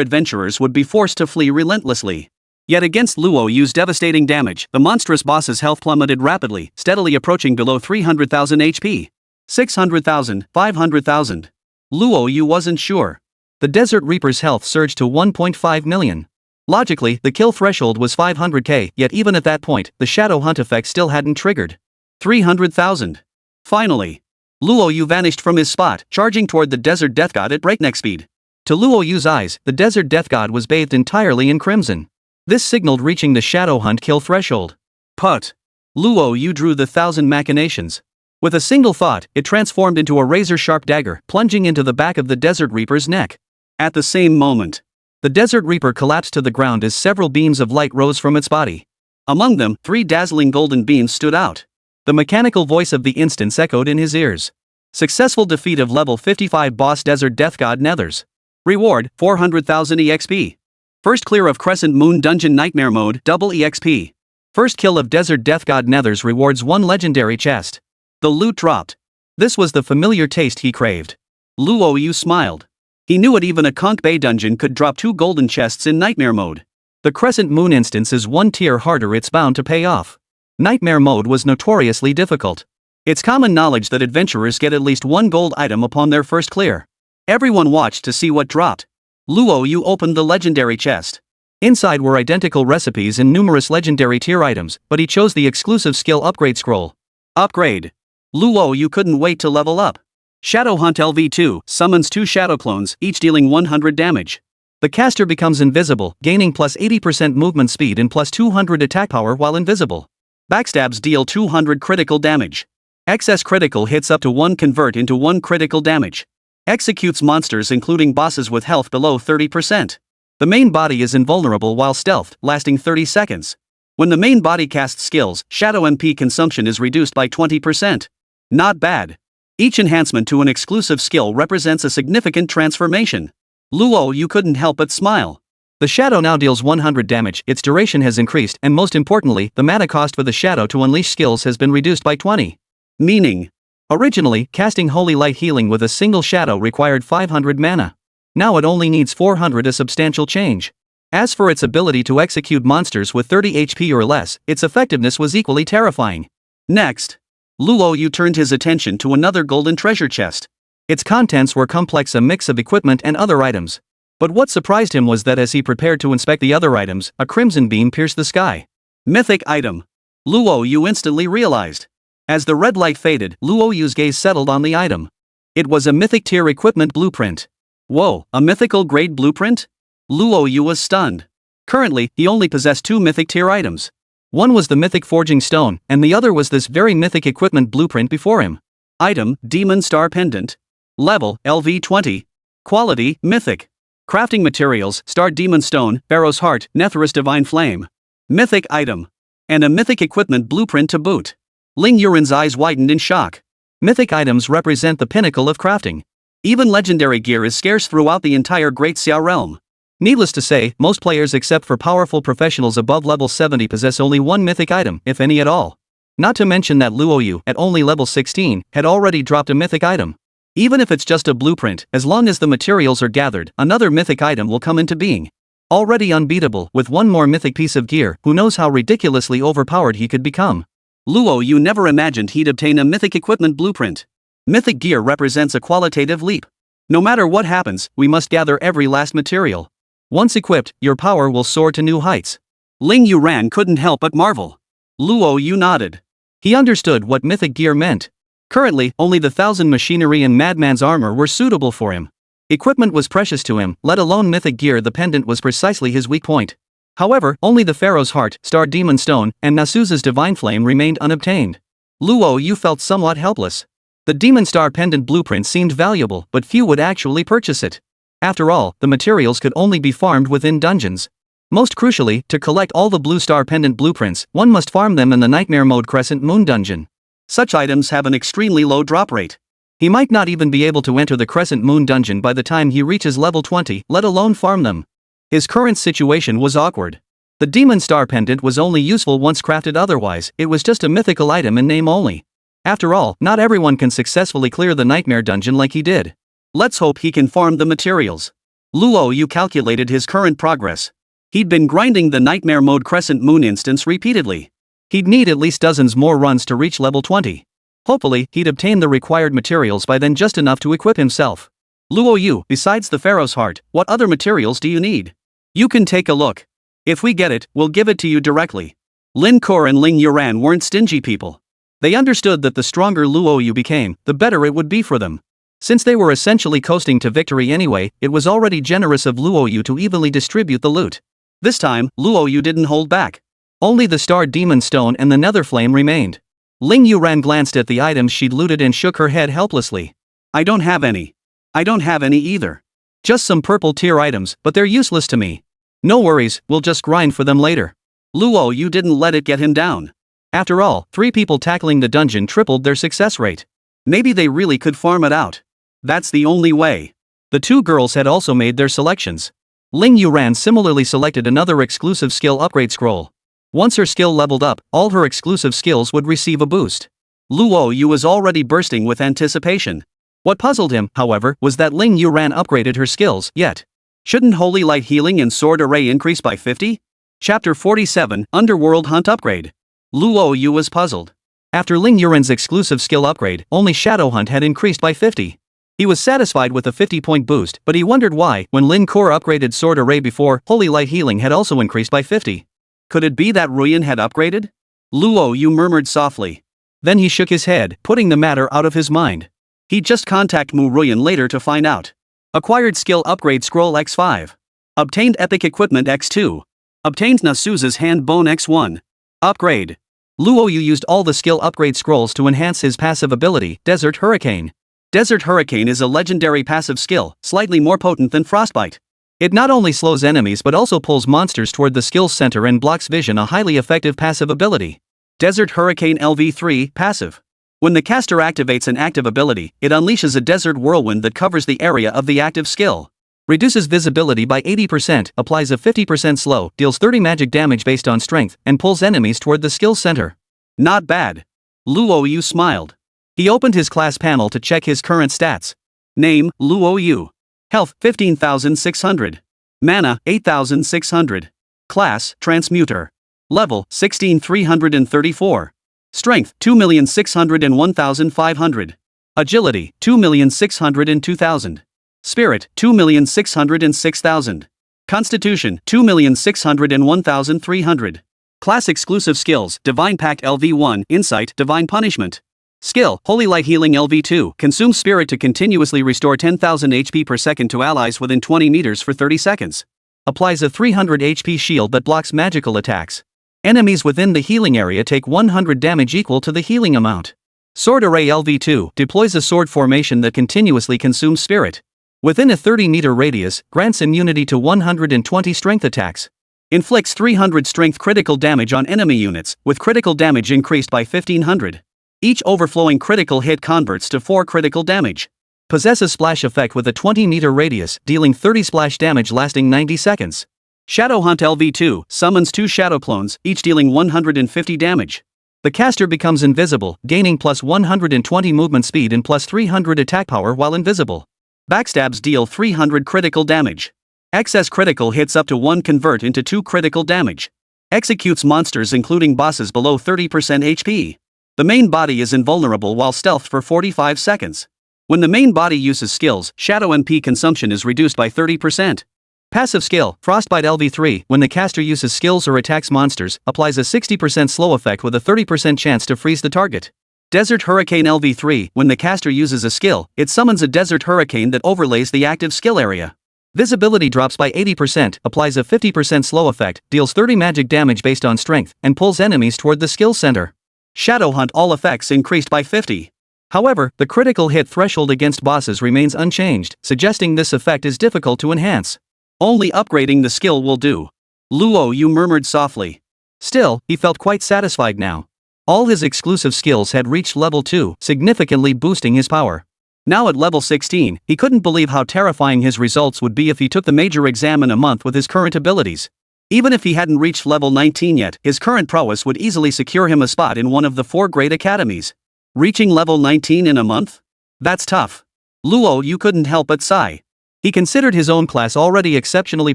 adventurers would be forced to flee relentlessly. Yet against Luo Yu's devastating damage, the monstrous boss's health plummeted rapidly, steadily approaching below 300,000 HP. 600,000, 500,000. Luo Yu wasn't sure. The Desert Reaper's health surged to 1.5 million. Logically, the kill threshold was 500k, yet even at that point, the Shadow Hunt effect still hadn't triggered. 300,000. Finally, Luo Yu vanished from his spot, charging toward the Desert Death God at breakneck speed. To Luo Yu's eyes, the Desert Death God was bathed entirely in crimson. This signaled reaching the Shadow Hunt kill threshold. Put. Luo Yu drew the 1,000 machinations. With a single thought, it transformed into a razor-sharp dagger, plunging into the back of the Desert Reaper's neck. At the same moment, The Desert Reaper collapsed to the ground as several beams of light rose from its body. among them, 3 dazzling golden beams stood out. The mechanical voice of the instance echoed in his ears. Successful defeat of level 55 boss Desert Death God Nethers. Reward, 400,000 EXP. First clear of Crescent Moon Dungeon Nightmare Mode, double EXP. First kill of Desert Death God Nethers rewards 1 legendary chest. The loot dropped. This was the familiar taste he craved. Luo Yu smiled. He knew it, even a Conch Bay dungeon could drop 2 golden chests in Nightmare Mode. The Crescent Moon instance is 1 tier harder, it's bound to pay off. Nightmare Mode was notoriously difficult. It's common knowledge that adventurers get at least 1 gold item upon their first clear. Everyone watched to see what dropped. Luo Yu opened the legendary chest. Inside were identical recipes and numerous legendary tier items, but he chose the exclusive skill upgrade scroll. Upgrade. Luo Yu couldn't wait to level up. Shadow Hunt LV2 summons 2 shadow clones, each dealing 100 damage. The caster becomes invisible, gaining plus 80% movement speed and plus 200 attack power while invisible. Backstabs deal 200 critical damage. Excess critical hits up to 1 convert into 1 critical damage. Executes monsters including bosses with health below 30%. The main body is invulnerable while stealthed, lasting 30 seconds. When the main body casts skills, Shadow MP consumption is reduced by 20%. Not bad. Each enhancement to an exclusive skill represents a significant transformation. Luo Yu couldn't help but smile. The shadow now deals 100 damage, its duration has increased, and most importantly, the mana cost for the shadow to unleash skills has been reduced by 20. Meaning, originally, casting Holy Light Healing with a single shadow required 500 mana. Now it only needs 400, a substantial change. As for its ability to execute monsters with 30 HP or less, its effectiveness was equally terrifying. Next, Luo Yu turned his attention to another golden treasure chest. Its contents were complex, a mix of equipment and other items. But what surprised him was that as he prepared to inspect the other items, a crimson beam pierced the sky. Mythic item. Luo Yu instantly realized. As the red light faded, Luo Yu's gaze settled on the item. It was a mythic tier equipment blueprint. Whoa, a mythical grade blueprint? Luo Yu was stunned. Currently, he only possessed 2 mythic tier items. One was the mythic forging stone, and the other was this very mythic equipment blueprint before him. Item, Demon Star Pendant. Level, LV20. Quality, Mythic. Crafting materials, Star Demon Stone, Pharaoh's Heart, Netherus Divine Flame. Mythic item. And a mythic equipment blueprint to boot. Ling Yuren's eyes widened in shock. Mythic items represent the pinnacle of crafting. Even legendary gear is scarce throughout the entire Great Xia realm. Needless to say, most players except for powerful professionals above level 70 possess only 1 mythic item, if any at all. Not to mention that Luo Yu, at only level 16, had already dropped a mythic item. Even if it's just a blueprint, as long as the materials are gathered, another mythic item will come into being. Already unbeatable, with 1 more mythic piece of gear, who knows how ridiculously overpowered he could become. Luo Yu never imagined he'd obtain a mythic equipment blueprint. Mythic gear represents a qualitative leap. No matter what happens, we must gather every last material. Once equipped, your power will soar to new heights. Ling Yuran couldn't help but marvel. Luo Yu nodded. He understood what mythic gear meant. Currently, only the 1,000 machinery and Madman's armor were suitable for him. Equipment was precious to him, let alone mythic gear. The pendant was precisely his weak point. However, only the Pharaoh's Heart, Star Demon Stone, and Nasuza's Divine Flame remained unobtained. Luo Yu felt somewhat helpless. The Demon Star pendant blueprint seemed valuable, but few would actually purchase it. After all, the materials could only be farmed within dungeons. Most crucially, to collect all the Blue Star pendant blueprints, one must farm them in the Nightmare Mode Crescent Moon dungeon. Such items have an extremely low drop rate. He might not even be able to enter the Crescent Moon dungeon by the time he reaches level 20, let alone farm them. His current situation was awkward. The Demon Star pendant was only useful once crafted, otherwise, it was just a mythical item in name only. After all, not everyone can successfully clear the Nightmare dungeon like he did. Let's hope he can farm the materials. Luo Yu calculated his current progress. He'd been grinding the Nightmare Mode Crescent Moon instance repeatedly. He'd need at least dozens more runs to reach level 20. Hopefully, he'd obtain the required materials by then, just enough to equip himself. Luo Yu, besides the Pharaoh's Heart, what other materials do you need? You can take a look. If we get it, we'll give it to you directly. Lin Kor and Ling Yuran weren't stingy people. They understood that the stronger Luo Yu became, the better it would be for them. Since they were essentially coasting to victory anyway, it was already generous of Luo Yu to evenly distribute the loot. This time, Luo Yu didn't hold back. Only the Star Demon Stone and the Nether Flame remained. Ling Yuran glanced at the items she'd looted and shook her head helplessly. I don't have any. I don't have any either. Just some purple tier items, but they're useless to me. No worries, we'll just grind for them later. Luo Yu didn't let it get him down. After all, 3 people tackling the dungeon tripled their success rate. Maybe they really could farm it out. That's the only way. The 2 girls had also made their selections. Ling Yuran similarly selected another exclusive skill upgrade scroll. Once her skill leveled up, all her exclusive skills would receive a boost. Luo Yu was already bursting with anticipation. What puzzled him, however, was that Ling Yuran upgraded her skills, yet. Shouldn't Holy Light Healing and Sword Array increase by 50? Chapter 47, Underworld Hunt Upgrade. Luo Yu was puzzled. After Ling Yuran's exclusive skill upgrade, only Shadow Hunt had increased by 50. He was satisfied with a 50-point boost, but he wondered why, when Lin Core upgraded Sword Array before, Holy Light Healing had also increased by 50. Could it be that Ruyan had upgraded? Luo Yu murmured softly. Then he shook his head, putting the matter out of his mind. He'd just contact Mu Ruyan later to find out. Acquired Skill Upgrade Scroll X5. Obtained Epic Equipment X2. Obtained Nasuza's Hand Bone X1. Upgrade. Luo Yu used all the skill upgrade scrolls to enhance his passive ability, Desert Hurricane. Desert Hurricane is a legendary passive skill, slightly more potent than Frostbite. It not only slows enemies but also pulls monsters toward the skills center and blocks vision, a highly effective passive ability. Desert Hurricane LV3, Passive. When the caster activates an active ability, it unleashes a desert whirlwind that covers the area of the active skill. Reduces visibility by 80%, applies a 50% slow, deals 30 magic damage based on strength, and pulls enemies toward the skills center. Not bad. Luo Yu smiled. He opened his class panel to check his current stats. Name, Luo Yu. Health, 15,600. Mana, 8,600. Class, Transmuter. Level, 16,334. Strength, 2,601,500. Agility, 2,602,000. Spirit, 2,606,000. Constitution, 2,601,300. Class exclusive skills, Divine Pact LV1, Insight, Divine Punishment. Skill, Holy Light Healing LV2, consumes spirit to continuously restore 10,000 HP per second to allies within 20 meters for 30 seconds. Applies a 300 HP shield that blocks magical attacks. Enemies within the healing area take 100 damage equal to the healing amount. Sword Array LV2 deploys a sword formation that continuously consumes spirit. Within a 30-meter radius, grants immunity to 120 strength attacks. Inflicts 300 strength critical damage on enemy units, with critical damage increased by 1500. Each overflowing critical hit converts to 4 critical damage. Possesses splash effect with a 20-meter radius, dealing 30 splash damage lasting 90 seconds. Shadow Hunt LV2 summons 2 shadow clones, each dealing 150 damage. The caster becomes invisible, gaining plus 120 movement speed and plus 300 attack power while invisible. Backstabs deal 300 critical damage. Excess critical hits up to 1 convert into 2 critical damage. Executes monsters including bosses below 30% HP. The main body is invulnerable while stealthed for 45 seconds. When the main body uses skills, Shadow MP consumption is reduced by 30%. Passive skill, Frostbite LV3, when the caster uses skills or attacks monsters, applies a 60% slow effect with a 30% chance to freeze the target. Desert Hurricane LV3, when the caster uses a skill, it summons a desert hurricane that overlays the active skill area. Visibility drops by 80%, applies a 50% slow effect, deals 30 magic damage based on strength, and pulls enemies toward the skill center. Shadow Hunt all effects increased by 50. However, the critical hit threshold against bosses remains unchanged, suggesting this effect is difficult to enhance. Only upgrading the skill will do. Luo Yu murmured softly. Still, he felt quite satisfied now. All his exclusive skills had reached level 2, significantly boosting his power. Now at level 16, he couldn't believe how terrifying his results would be if he took the major exam in a month with his current abilities. Even if he hadn't reached level 19 yet, his current prowess would easily secure him a spot in one of the 4 great academies. Reaching level 19 in a month? That's tough. Luo Yu couldn't help but sigh. He considered his own class already exceptionally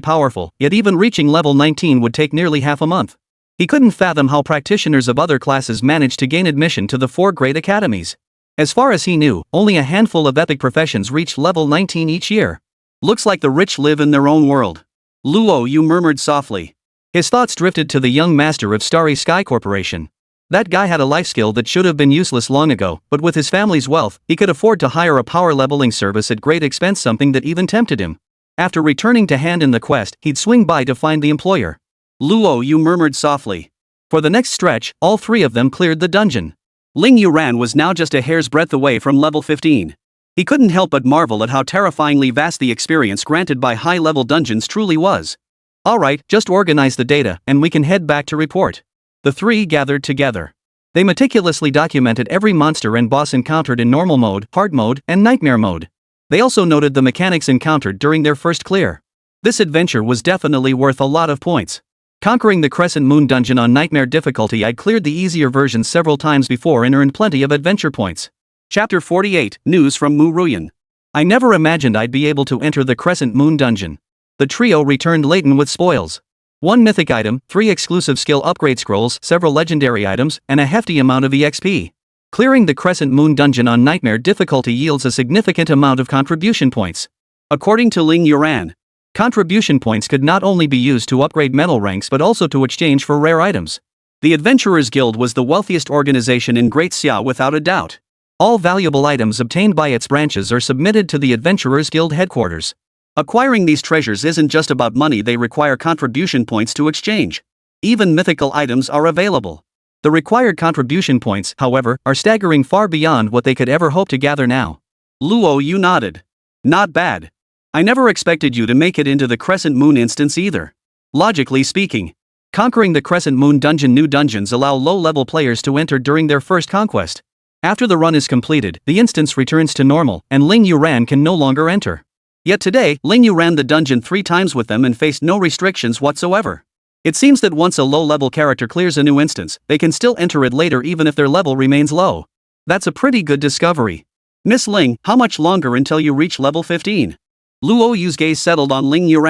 powerful, yet even reaching level 19 would take nearly half a month. He couldn't fathom how practitioners of other classes managed to gain admission to the 4 great academies. As far as he knew, only a handful of epic professions reached level 19 each year. Looks like the rich live in their own world. Luo Yu murmured softly. His thoughts drifted to the young master of Starry Sky Corporation. That guy had a life skill that should have been useless long ago, but with his family's wealth, he could afford to hire a power leveling service at great expense, something that even tempted him. After returning to hand in the quest, he'd swing by to find the employer. Luo Yu murmured softly. For the next stretch, all 3 of them cleared the dungeon. Ling Yuran was now just a hair's breadth away from level 15. He couldn't help but marvel at how terrifyingly vast the experience granted by high-level dungeons truly was. Alright, just organize the data, and we can head back to report. The three gathered together. They meticulously documented every monster and boss encountered in normal mode, hard mode, and nightmare mode. They also noted the mechanics encountered during their first clear. This adventure was definitely worth a lot of points. Conquering the Crescent Moon dungeon on nightmare difficulty, I'd cleared the easier version several times before and earned plenty of adventure points. Chapter 48, News from Mu Ruyan. I never imagined I'd be able to enter the Crescent Moon dungeon. The trio returned laden with spoils. 1 mythic item, 3 exclusive skill upgrade scrolls, several legendary items, and a hefty amount of EXP. Clearing the Crescent Moon dungeon on nightmare difficulty yields a significant amount of contribution points. According to Luo Yu, contribution points could not only be used to upgrade medal ranks but also to exchange for rare items. The Adventurers Guild was the wealthiest organization in Great Xia without a doubt. All valuable items obtained by its branches are submitted to the Adventurers Guild headquarters. Acquiring these treasures isn't just about money, they require contribution points to exchange. Even mythical items are available. The required contribution points, however, are staggering far beyond what they could ever hope to gather now. Luo Yu nodded. Not bad. I never expected you to make it into the Crescent Moon instance either. Logically speaking, conquering the Crescent Moon dungeon, new dungeons allow low-level players to enter during their first conquest. After the run is completed, the instance returns to normal, and Luo Yu can no longer enter. Yet today, Luo Yu ran the dungeon 3 times with them and faced no restrictions whatsoever. It seems that once a low-level character clears a new instance, they can still enter it later even if their level remains low. That's a pretty good discovery. Miss Ling, how much longer until you reach level 15? Luo Yu's gaze settled on Luo Yu.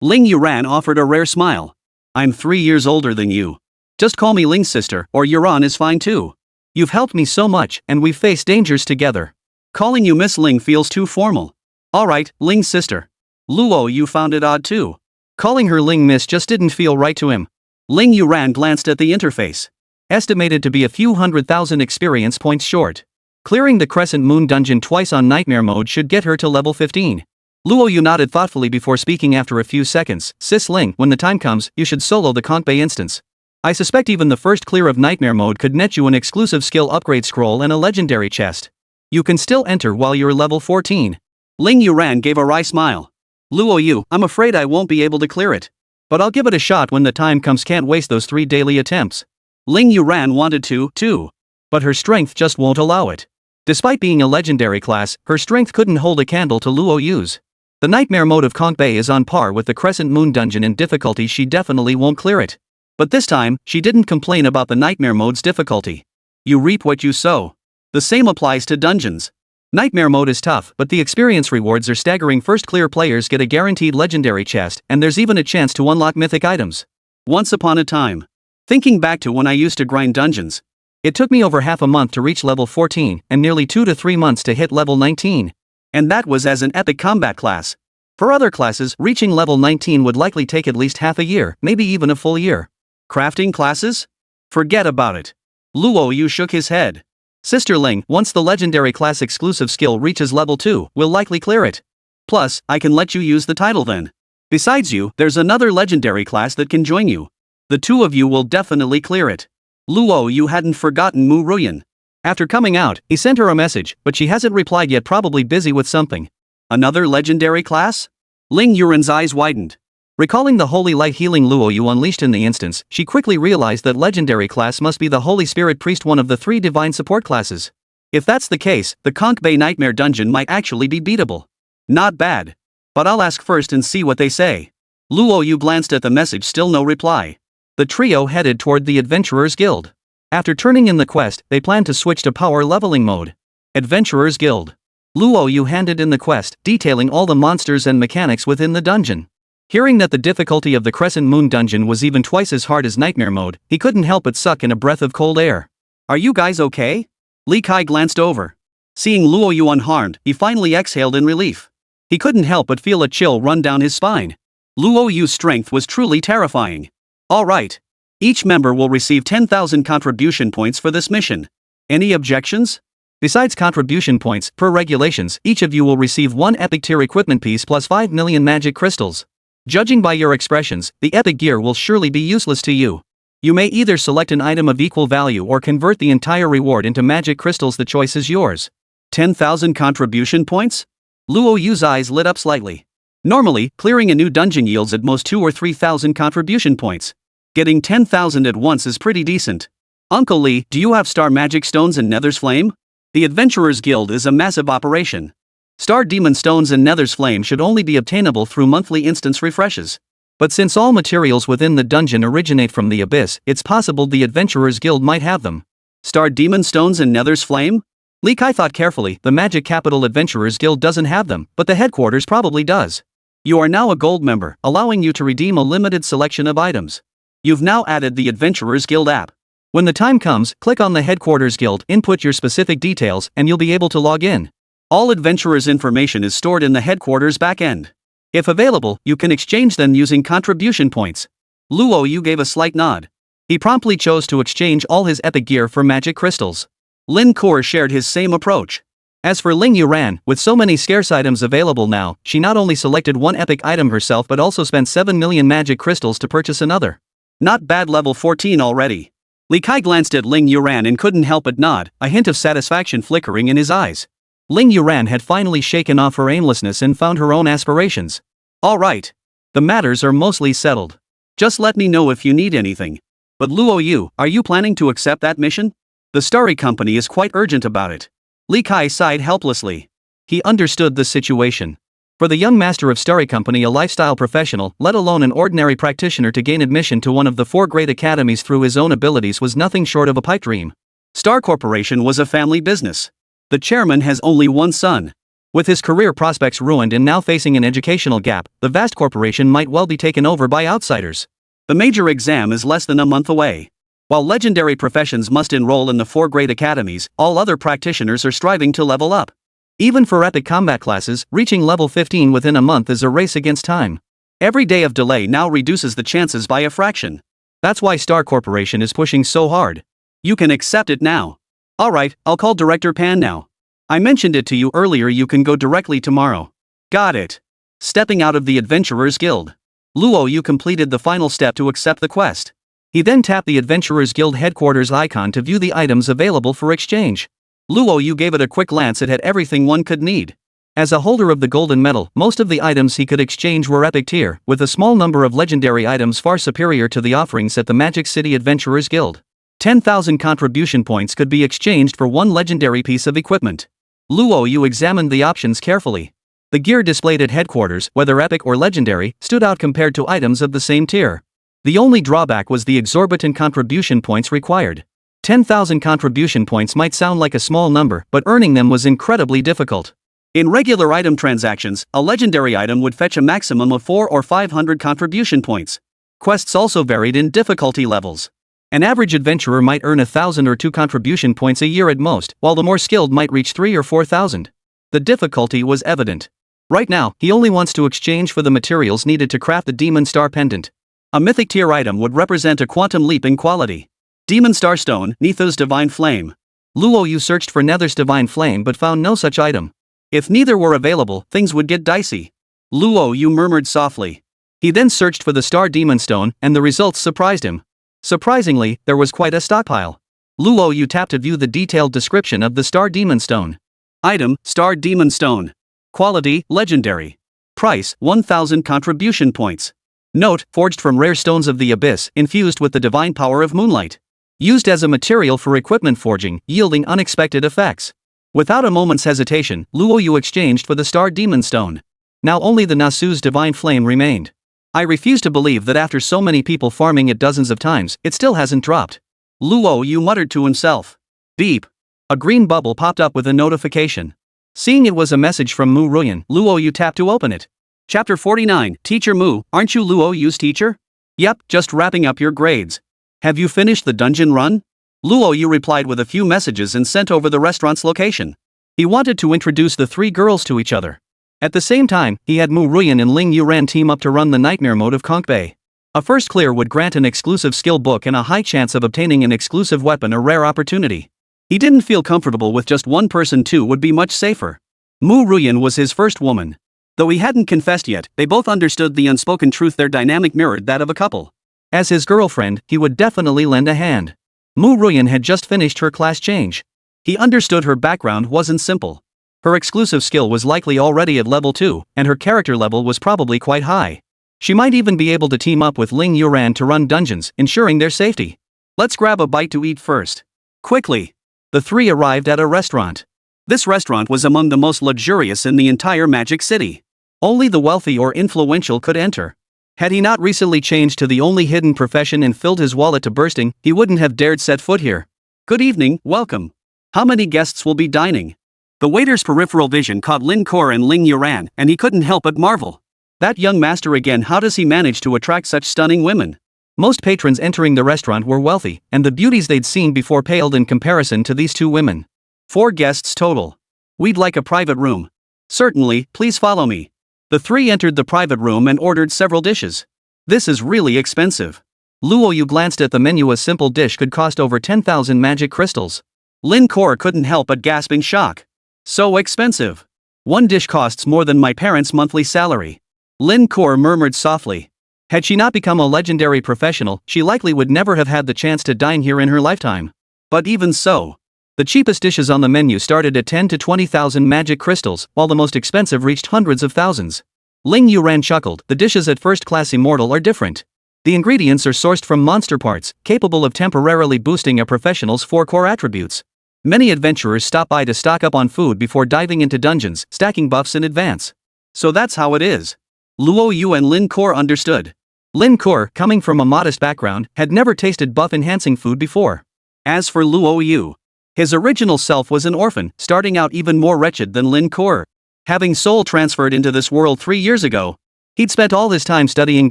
Luo Yu offered a rare smile. I'm 3 years older than you. Just call me Ling's sister, or Yuran is fine too. You've helped me so much, and we've faced dangers together. Calling you Miss Ling feels too formal. Alright, Ling's sister. Luo Yu found it odd too. Calling her Ling Miss just didn't feel right to him. Luo Yu glanced at the interface. Estimated to be a few 100,000 experience points short. Clearing the Crescent Moon dungeon twice on nightmare mode should get her to level 15. Luo Yu nodded thoughtfully before speaking after a few seconds. Sis Ling, when the time comes, you should solo the Conk Bay instance. I suspect even the first clear of nightmare mode could net you an exclusive skill upgrade scroll and a legendary chest. You can still enter while you're level 14. Luo Yu gave a wry smile. Luo Yu, I'm afraid I won't be able to clear it. But I'll give it a shot when the time comes. Can't waste those 3 daily attempts. Luo Yu wanted to, too. But her strength just won't allow it. Despite being a legendary class, her strength couldn't hold a candle to Luo Yu's. The nightmare mode of Conk Bay is on par with the Crescent Moon dungeon in difficulty. She definitely won't clear it. But this time, she didn't complain about the nightmare mode's difficulty. You reap what you sow. The same applies to dungeons. Nightmare mode is tough, but the experience rewards are staggering. First clear players get a guaranteed legendary chest, and there's even a chance to unlock mythic items. Once upon a time. Thinking back to when I used to grind dungeons. It took me over half a month to reach level 14, and nearly 2 to 3 months to hit level 19. And that was as an epic combat class. For other classes, reaching level 19 would likely take at least half a year, maybe even a full year. Crafting classes? Forget about it. Luo Yu shook his head. Sister Ling, once the legendary class exclusive skill reaches level 2, we'll likely clear it. Plus, I can let you use the title then. Besides you, there's another legendary class that can join you. The 2 of you will definitely clear it. Luo Yu hadn't forgotten Mu Ruyan. After coming out, he sent her a message, but she hasn't replied yet, probably busy with something. Another legendary class? Luo Yu's eyes widened. Recalling the holy light healing Luo Yu unleashed in the instance, she quickly realized that legendary class must be the Holy Spirit Priest, one of the 3 divine support classes. If that's the case, the Conk Bay Nightmare Dungeon might actually be beatable. Not bad. But I'll ask first and see what they say. Luo Yu glanced at the message, still no reply. The trio headed toward the Adventurers Guild. After turning in the quest, they planned to switch to power leveling mode. Adventurers Guild. Luo Yu handed in the quest, detailing all the monsters and mechanics within the dungeon. Hearing that the difficulty of the Crescent Moon dungeon was even twice as hard as nightmare mode, he couldn't help but suck in a breath of cold air. Are you guys okay? Li Kai glanced over. Seeing Luo Yu unharmed, he finally exhaled in relief. He couldn't help but feel a chill run down his spine. Luo Yu's strength was truly terrifying. Alright. Each member will receive 10,000 contribution points for this mission. Any objections? Besides contribution points, per regulations, each of you will receive 1 epic tier equipment piece plus 5 million magic crystals. Judging by your expressions, the epic gear will surely be useless to you. You may either select an item of equal value or convert the entire reward into magic crystals. The choice is yours. 10,000 contribution points? Luo Yu's eyes lit up slightly. Normally, clearing a new dungeon yields at most 2 or 3,000 contribution points. Getting 10,000 at once is pretty decent. Uncle Lee, do you have star magic stones and Nether's Flame? The Adventurers Guild is a massive operation. Star Demon Stones and Nether's Flame should only be obtainable through monthly instance refreshes. But since all materials within the dungeon originate from the Abyss, it's possible the Adventurers Guild might have them. Star Demon Stones and Nether's Flame? Lee Kai thought carefully. The Magic Capital Adventurers Guild doesn't have them, but the headquarters probably does. You are now a gold member, allowing you to redeem a limited selection of items. You've now added the Adventurers Guild app. When the time comes, click on the Headquarters Guild, input your specific details, and you'll be able to log in. All adventurers' information is stored in the headquarters backend. If available, you can exchange them using contribution points. Luo Yu gave a slight nod. He promptly chose to exchange all his epic gear for magic crystals. Lin Kuo shared his same approach. As for Ling Yuran, with so many scarce items available now, she not only selected one epic item herself but also spent 7 million magic crystals to purchase another. Not bad, level 14 already. Li Kai glanced at Ling Yuran and couldn't help but nod, a hint of satisfaction flickering in his eyes. Ling Yuran had finally shaken off her aimlessness and found her own aspirations. Alright. The matters are mostly settled. Just let me know if you need anything. But Luo Yu, are you planning to accept that mission? The Starry Company is quite urgent about it. Li Kai sighed helplessly. He understood the situation. For the young master of Starry Company, a lifestyle professional, let alone an ordinary practitioner, to gain admission to one of the 4 great academies through his own abilities was nothing short of a pipe dream. Star Corporation was a family business. The chairman has only one son. With his career prospects ruined and now facing an educational gap, the vast corporation might well be taken over by outsiders. The major exam is less than a month away. While legendary professions must enroll in the 4 great academies, all other practitioners are striving to level up. Even for epic combat classes, reaching level 15 within a month is a race against time. Every day of delay now reduces the chances by a fraction. That's why Star Corporation is pushing so hard. You can accept it now. Alright, I'll call Director Pan now. I mentioned it to you earlier, you can go directly tomorrow. Got it. Stepping out of the Adventurers Guild, Luo Yu completed the final step to accept the quest. He then tapped the Adventurers Guild headquarters icon to view the items available for exchange. Luo Yu gave it a quick glance. It had everything one could need. As a holder of the golden medal, most of the items he could exchange were epic tier, with a small number of legendary items far superior to the offerings at the Magic City Adventurers Guild. 10,000 contribution points could be exchanged for one legendary piece of equipment. Luo Yu examined the options carefully. The gear displayed at headquarters, whether epic or legendary, stood out compared to items of the same tier. The only drawback was the exorbitant contribution points required. 10,000 contribution points might sound like a small number, but earning them was incredibly difficult. In regular item transactions, a legendary item would fetch a maximum of 400 or 500 contribution points. Quests also varied in difficulty levels. An average adventurer might earn 1,000 or 2 contribution points a year at most, while the more skilled might reach 3,000 or 4,000. The difficulty was evident. Right now, he only wants to exchange for the materials needed to craft the Demon Star Pendant. A mythic tier item would represent a quantum leap in quality. Demon Star Stone, Nether's Divine Flame. Luo Yu searched for Nether's Divine Flame but found no such item. If neither were available, things would get dicey. Luo Yu murmured softly. He then searched for the Star Demon Stone, and the results surprised him. Surprisingly, there was quite a stockpile. Luo Yu tapped to view the detailed description of the Star Demon Stone. Item, Star Demon Stone. Quality, legendary. Price, 1,000 contribution points. Note, forged from rare stones of the Abyss, infused with the divine power of moonlight. Used as a material for equipment forging, yielding unexpected effects. Without a moment's hesitation, Luo Yu exchanged for the Star Demon Stone. Now only the Nasu's Divine Flame remained. I refuse to believe that after so many people farming it dozens of times, it still hasn't dropped. Luo Yu muttered to himself. Beep. A green bubble popped up with a notification. Seeing it was a message from Mu Ruyan, Luo Yu tapped to open it. Chapter 49, Teacher Mu, aren't you Luo Yu's teacher? Yep, just wrapping up your grades. Have you finished the dungeon run? Luo Yu replied with a few messages and sent over the restaurant's location. He wanted to introduce the 3 girls to each other. At the same time, he had Mu Ruyan and Ling Yuran team up to run the nightmare mode of Conch Bay. A first clear would grant an exclusive skill book and a high chance of obtaining an exclusive weapon, a rare opportunity. He didn't feel comfortable with just one person, 2 would be much safer. Mu Ruyan was his first woman. Though he hadn't confessed yet, they both understood the unspoken truth their dynamic mirrored that of a couple. As his girlfriend, he would definitely lend a hand. Mu Ruyan had just finished her class change. He understood her background wasn't simple. Her exclusive skill was likely already at level 2, and her character level was probably quite high. She might even be able to team up with Ling Yuran to run dungeons, ensuring their safety. Let's grab a bite to eat first. Quickly. The three arrived at a restaurant. This restaurant was among the most luxurious in the entire Magic City. Only the wealthy or influential could enter. Had he not recently changed to the only hidden profession and filled his wallet to bursting, he wouldn't have dared set foot here. Good evening, welcome. How many guests will be dining? The waiter's peripheral vision caught Lin Kor and Ling Yuran, and he couldn't help but marvel. That young master again, how does he manage to attract such stunning women? Most patrons entering the restaurant were wealthy, and the beauties they'd seen before paled in comparison to these two women. 4 guests total. We'd like a private room. Certainly, please follow me. The three entered the private room and ordered several dishes. This is really expensive. Luo Yu glanced at the menu. A simple dish could cost over 10,000 magic crystals. Lin Kor couldn't help but gasp in shock. So expensive. One dish costs more than my parents' monthly salary. Lin Kor murmured softly. Had she not become a legendary professional, she likely would never have had the chance to dine here in her lifetime. But even so, the cheapest dishes on the menu started at 10 to 20,000 magic crystals, while the most expensive reached hundreds of thousands. Ling Yuran chuckled. The dishes at first-class immortal are different. The ingredients are sourced from monster parts, capable of temporarily boosting a professional's 4 core attributes. Many adventurers stop by to stock up on food before diving into dungeons, stacking buffs in advance. So that's how it is. Luo Yu and Lin Kor understood. Lin Kor, coming from a modest background, had never tasted buff-enhancing food before. As for Luo Yu, his original self was an orphan, starting out even more wretched than Lin Kor. Having soul transferred into this world 3 years ago, he'd spent all his time studying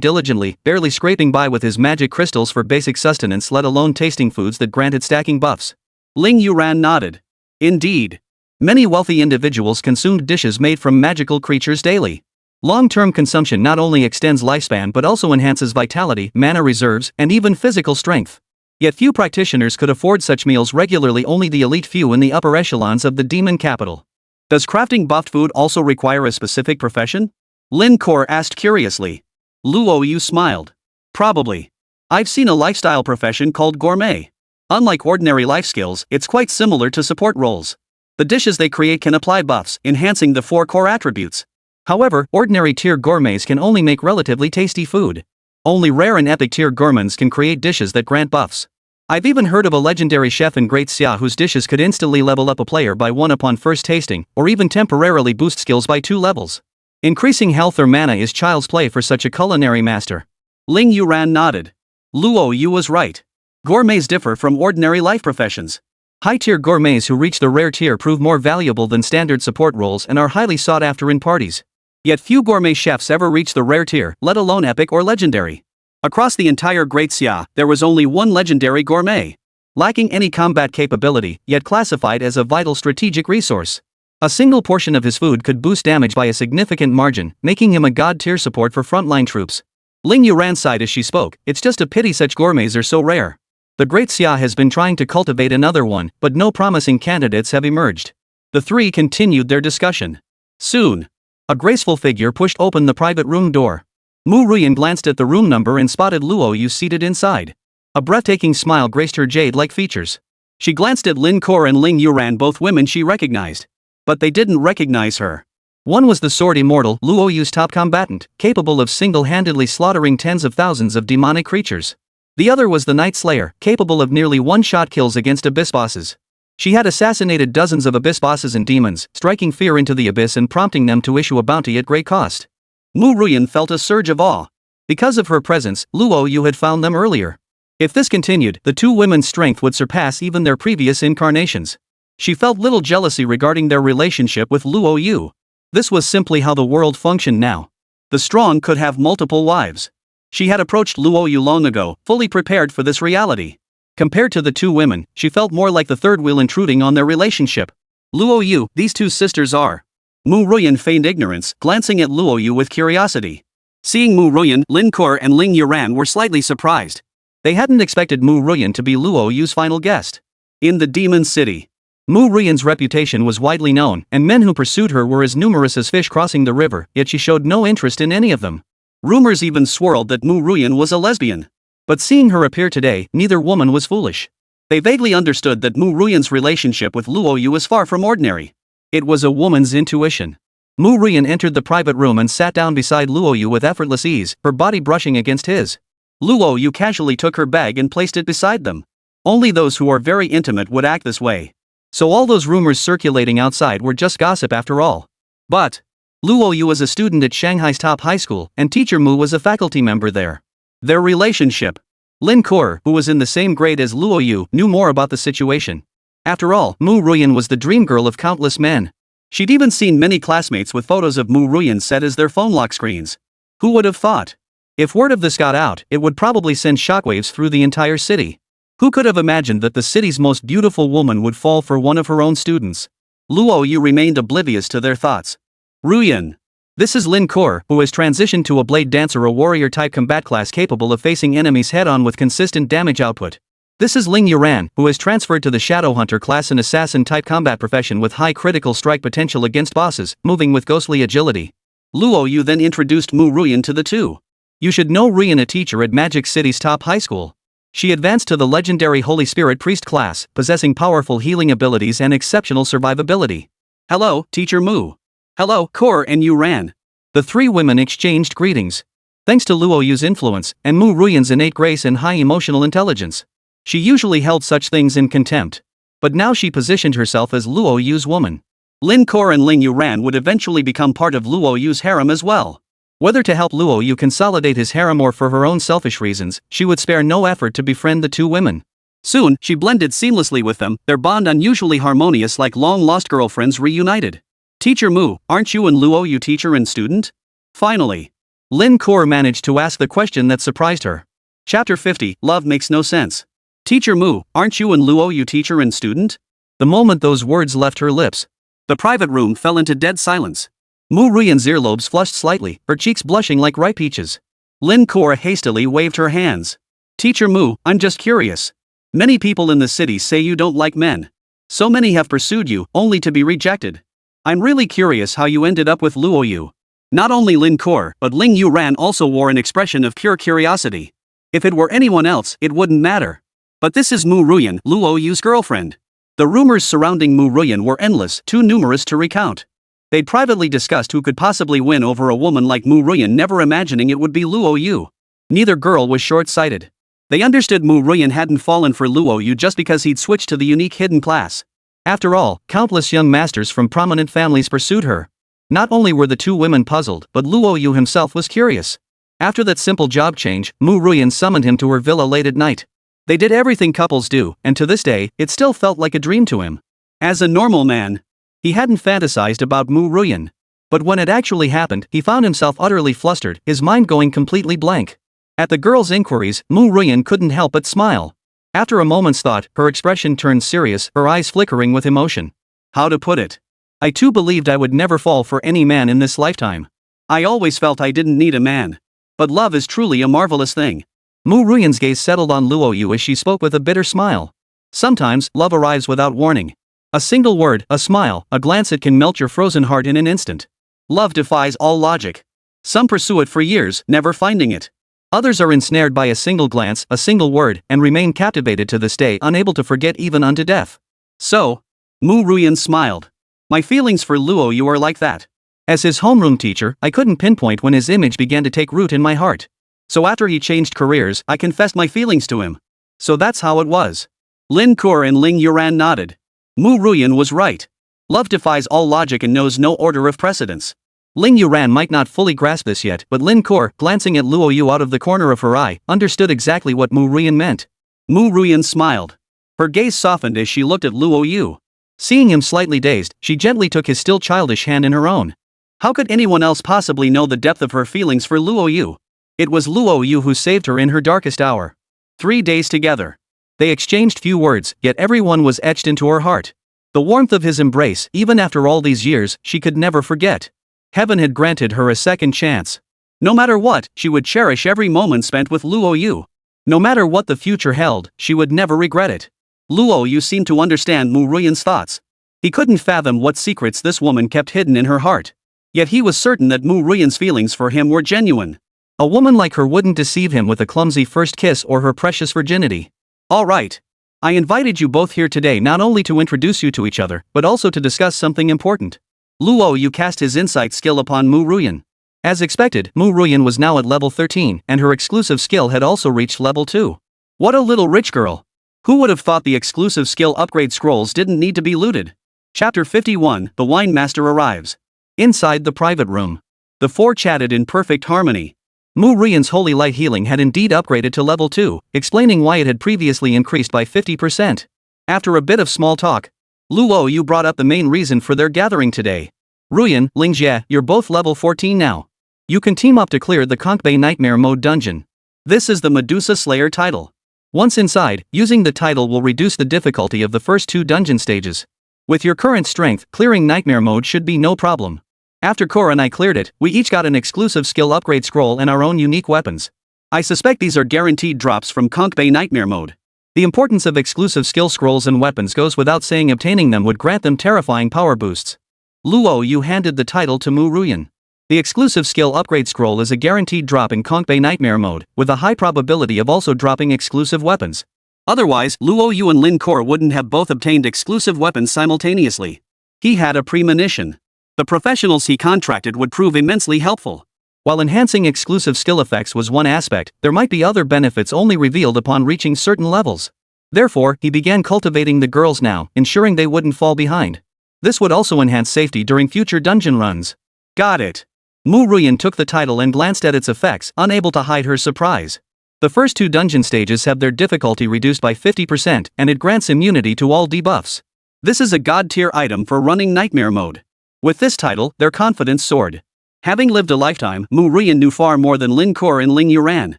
diligently, barely scraping by with his magic crystals for basic sustenance, let alone tasting foods that granted stacking buffs. Ling Yuran nodded. Indeed. Many wealthy individuals consumed dishes made from magical creatures daily. Long-term consumption not only extends lifespan but also enhances vitality, mana reserves, and even physical strength. Yet few practitioners could afford such meals regularly, only the elite few in the upper echelons of the demon capital. Does crafting buffed food also require a specific profession? Lin Kor asked curiously. Luo Yu smiled. Probably. I've seen a lifestyle profession called gourmet. Unlike ordinary life skills, it's quite similar to support roles. The dishes they create can apply buffs, enhancing the 4 core attributes. However, ordinary tier gourmets can only make relatively tasty food. Only rare and epic tier gourmands can create dishes that grant buffs. I've even heard of a legendary chef in Great Xia whose dishes could instantly level up a player by 1 upon first tasting, or even temporarily boost skills by 2 levels. Increasing health or mana is child's play for such a culinary master. Ling Yuran nodded. Luo Yu was right. Gourmets differ from ordinary life professions. High-tier gourmets who reach the rare tier prove more valuable than standard support roles and are highly sought after in parties. Yet few gourmet chefs ever reach the rare tier, let alone epic or legendary. Across the entire Great Xia, there was only one legendary gourmet. Lacking any combat capability, yet classified as a vital strategic resource. A single portion of his food could boost damage by a significant margin, making him a god-tier support for frontline troops. Ling Yuran sighed as she spoke. It's just a pity such gourmets are so rare. The Great Xia has been trying to cultivate another one, but no promising candidates have emerged. The three continued their discussion. Soon, a graceful figure pushed open the private room door. Mu Ruyan glanced at the room number and spotted Luo Yu seated inside. A breathtaking smile graced her jade-like features. She glanced at Lin Kor and Ling Yuran, both women she recognized. But they didn't recognize her. One was the sword immortal, Luo Yu's top combatant, capable of single-handedly slaughtering tens of thousands of demonic creatures. The other was the Night Slayer, capable of nearly one-shot kills against abyss bosses. She had assassinated dozens of abyss bosses and demons, striking fear into the abyss and prompting them to issue a bounty at great cost. Mu Ruyan felt a surge of awe. Because of her presence, Luo Yu had found them earlier. If this continued, the two women's strength would surpass even their previous incarnations. She felt little jealousy regarding their relationship with Luo Yu. This was simply how the world functioned now. The strong could have multiple wives. She had approached Luo Yu long ago, fully prepared for this reality. Compared to the two women, she felt more like the third wheel intruding on their relationship. Luo Yu, these two sisters are. Mu Ruyan feigned ignorance, glancing at Luo Yu with curiosity. Seeing Mu Ruyan, Lin Kor and Ling Yuran were slightly surprised. They hadn't expected Mu Ruyan to be Luo Yu's final guest. In the Demon City, Mu Ruyan's reputation was widely known, and men who pursued her were as numerous as fish crossing the river, yet she showed no interest in any of them. Rumors even swirled that Mu Ruyan was a lesbian. But seeing her appear today, neither woman was foolish. They vaguely understood that Mu Ruyan's relationship with Luo Yu was far from ordinary. It was a woman's intuition. Mu Ruyan entered the private room and sat down beside Luo Yu with effortless ease, her body brushing against his. Luo Yu casually took her bag and placed it beside them. Only those who are very intimate would act this way. So all those rumors circulating outside were just gossip after all. But Luo Yu was a student at Shanghai's top high school, and teacher Mu was a faculty member there. Their relationship. Lin Kor, who was in the same grade as Luo Yu, knew more about the situation. After all, Mu Ruyan was the dream girl of countless men. She'd even seen many classmates with photos of Mu Ruyan set as their phone lock screens. Who would have thought? If word of this got out, it would probably send shockwaves through the entire city. Who could have imagined that the city's most beautiful woman would fall for one of her own students? Luo Yu remained oblivious to their thoughts. Ruyan. This is Lin Kor, who has transitioned to a blade dancer, a warrior-type combat class capable of facing enemies head-on with consistent damage output. This is Ling Yuran, who has transferred to the Shadowhunter class, an assassin-type combat profession with high critical strike potential against bosses, moving with ghostly agility. Luo Yu then introduced Mu Ruyan to the two. You should know Ruyan, a teacher at Magic City's top high school. She advanced to the legendary Holy Spirit Priest class, possessing powerful healing abilities and exceptional survivability. Hello, Teacher Mu. Hello, Kor and Yuran. The three women exchanged greetings. Thanks to Luo Yu's influence, and Mu Ruyan's innate grace and high emotional intelligence, she usually held such things in contempt. But now she positioned herself as Luo Yu's woman. Lin Kor and Ling Yuran would eventually become part of Luo Yu's harem as well. Whether to help Luo Yu consolidate his harem or for her own selfish reasons, she would spare no effort to befriend the two women. Soon, she blended seamlessly with them, their bond unusually harmonious, like long-lost girlfriends reunited. Teacher Mu, aren't you and Luo Yu teacher and student? Finally, Lin Kor managed to ask the question that surprised her. Chapter 50, Love Makes No Sense. Teacher Mu, aren't you and Luo Yu teacher and student? The moment those words left her lips, the private room fell into dead silence. Mu Ruyan's earlobes flushed slightly, her cheeks blushing like ripe peaches. Lin Kor hastily waved her hands. Teacher Mu, I'm just curious. Many people in the city say you don't like men. So many have pursued you, only to be rejected. I'm really curious how you ended up with Luo Yu. Not only Lin Kor, but Ling Yuran also wore an expression of pure curiosity. If it were anyone else, it wouldn't matter. But this is Mu Ruyan, Luo Yu's girlfriend. The rumors surrounding Mu Ruyan were endless, too numerous to recount. They'd privately discussed who could possibly win over a woman like Mu Ruyan, never imagining it would be Luo Yu. Neither girl was short-sighted. They understood Mu Ruyan hadn't fallen for Luo Yu just because he'd switched to the unique hidden class. After all, countless young masters from prominent families pursued her. Not only were the two women puzzled, but Luo Yu himself was curious. After that simple job change, Mu Ruyan summoned him to her villa late at night. They did everything couples do, and to this day, it still felt like a dream to him. As a normal man, he hadn't fantasized about Mu Ruyan. But when it actually happened, he found himself utterly flustered, his mind going completely blank. At the girl's inquiries, Mu Ruyan couldn't help but smile. After a moment's thought, her expression turned serious, her eyes flickering with emotion. How to put it? I too believed I would never fall for any man in this lifetime. I always felt I didn't need a man. But love is truly a marvelous thing. Mu Ruyan's gaze settled on Luo Yu as she spoke with a bitter smile. Sometimes, love arrives without warning. A single word, a smile, a glance, it can melt your frozen heart in an instant. Love defies all logic. Some pursue it for years, never finding it. Others are ensnared by a single glance, a single word, and remain captivated to this day, unable to forget even unto death. So, Mu Ruyan smiled. My feelings for Luo Yu are like that. As his homeroom teacher, I couldn't pinpoint when his image began to take root in my heart. So after he changed careers, I confessed my feelings to him. So that's how it was. Lin Kor and Ling Yuran nodded. Mu Ruyan was right. Love defies all logic and knows no order of precedence. Ling Yuran might not fully grasp this yet, but Lin Kor, glancing at Luo Yu out of the corner of her eye, understood exactly what Mu Ruyan meant. Mu Ruyan smiled. Her gaze softened as she looked at Luo Yu. Seeing him slightly dazed, she gently took his still childish hand in her own. How could anyone else possibly know the depth of her feelings for Luo Yu? It was Luo Yu who saved her in her darkest hour. 3 days together. They exchanged few words, yet every one was etched into her heart. The warmth of his embrace, even after all these years, she could never forget. Heaven had granted her a second chance. No matter what, she would cherish every moment spent with Luo Yu. No matter what the future held, she would never regret it. Luo Yu seemed to understand Mu Ruyan's thoughts. He couldn't fathom what secrets this woman kept hidden in her heart. Yet he was certain that Mu Ruyan's feelings for him were genuine. A woman like her wouldn't deceive him with a clumsy first kiss or her precious virginity. All right. I invited you both here today not only to introduce you to each other, but also to discuss something important. Luo Yu cast his insight skill upon Mu Ruyan. As expected, Mu Ruyan was now at level 13, and her exclusive skill had also reached level 2. What a little rich girl! Who would have thought the exclusive skill upgrade scrolls didn't need to be looted? Chapter 51, The Wine Master Arrives. Inside the private room, the four chatted in perfect harmony. Mu Ruyan's holy light healing had indeed upgraded to level 2, explaining why it had previously increased by 50%. After a bit of small talk, Luo Yu brought up the main reason for their gathering today. Ruyan, Lingjie, you're both level 14 now. You can team up to clear the Konkbei Nightmare Mode dungeon. This is the Medusa Slayer title. Once inside, using the title will reduce the difficulty of the first 2 dungeon stages. With your current strength, clearing Nightmare Mode should be no problem. After Cora and I cleared it, we each got an exclusive skill upgrade scroll and our own unique weapons. I suspect these are guaranteed drops from Konkbei Nightmare Mode. The importance of exclusive skill scrolls and weapons goes without saying. Obtaining them would grant them terrifying power boosts. Luo Yu handed the title to Mu Ruyan. The exclusive skill upgrade scroll is a guaranteed drop in Konkbei Nightmare Mode, with a high probability of also dropping exclusive weapons. Otherwise, Luo Yu and Lin Kor wouldn't have both obtained exclusive weapons simultaneously. He had a premonition. The professionals he contracted would prove immensely helpful. While enhancing exclusive skill effects was one aspect, there might be other benefits only revealed upon reaching certain levels. Therefore, he began cultivating the girls now, ensuring they wouldn't fall behind. This would also enhance safety during future dungeon runs. Got it. Mu Ruyan took the title and glanced at its effects, unable to hide her surprise. The first 2 dungeon stages have their difficulty reduced by 50%, and it grants immunity to all debuffs. This is a god-tier item for running Nightmare Mode. With this title, their confidence soared. Having lived a lifetime, Mu Ruyan knew far more than Lin Kor and Ling Yuran.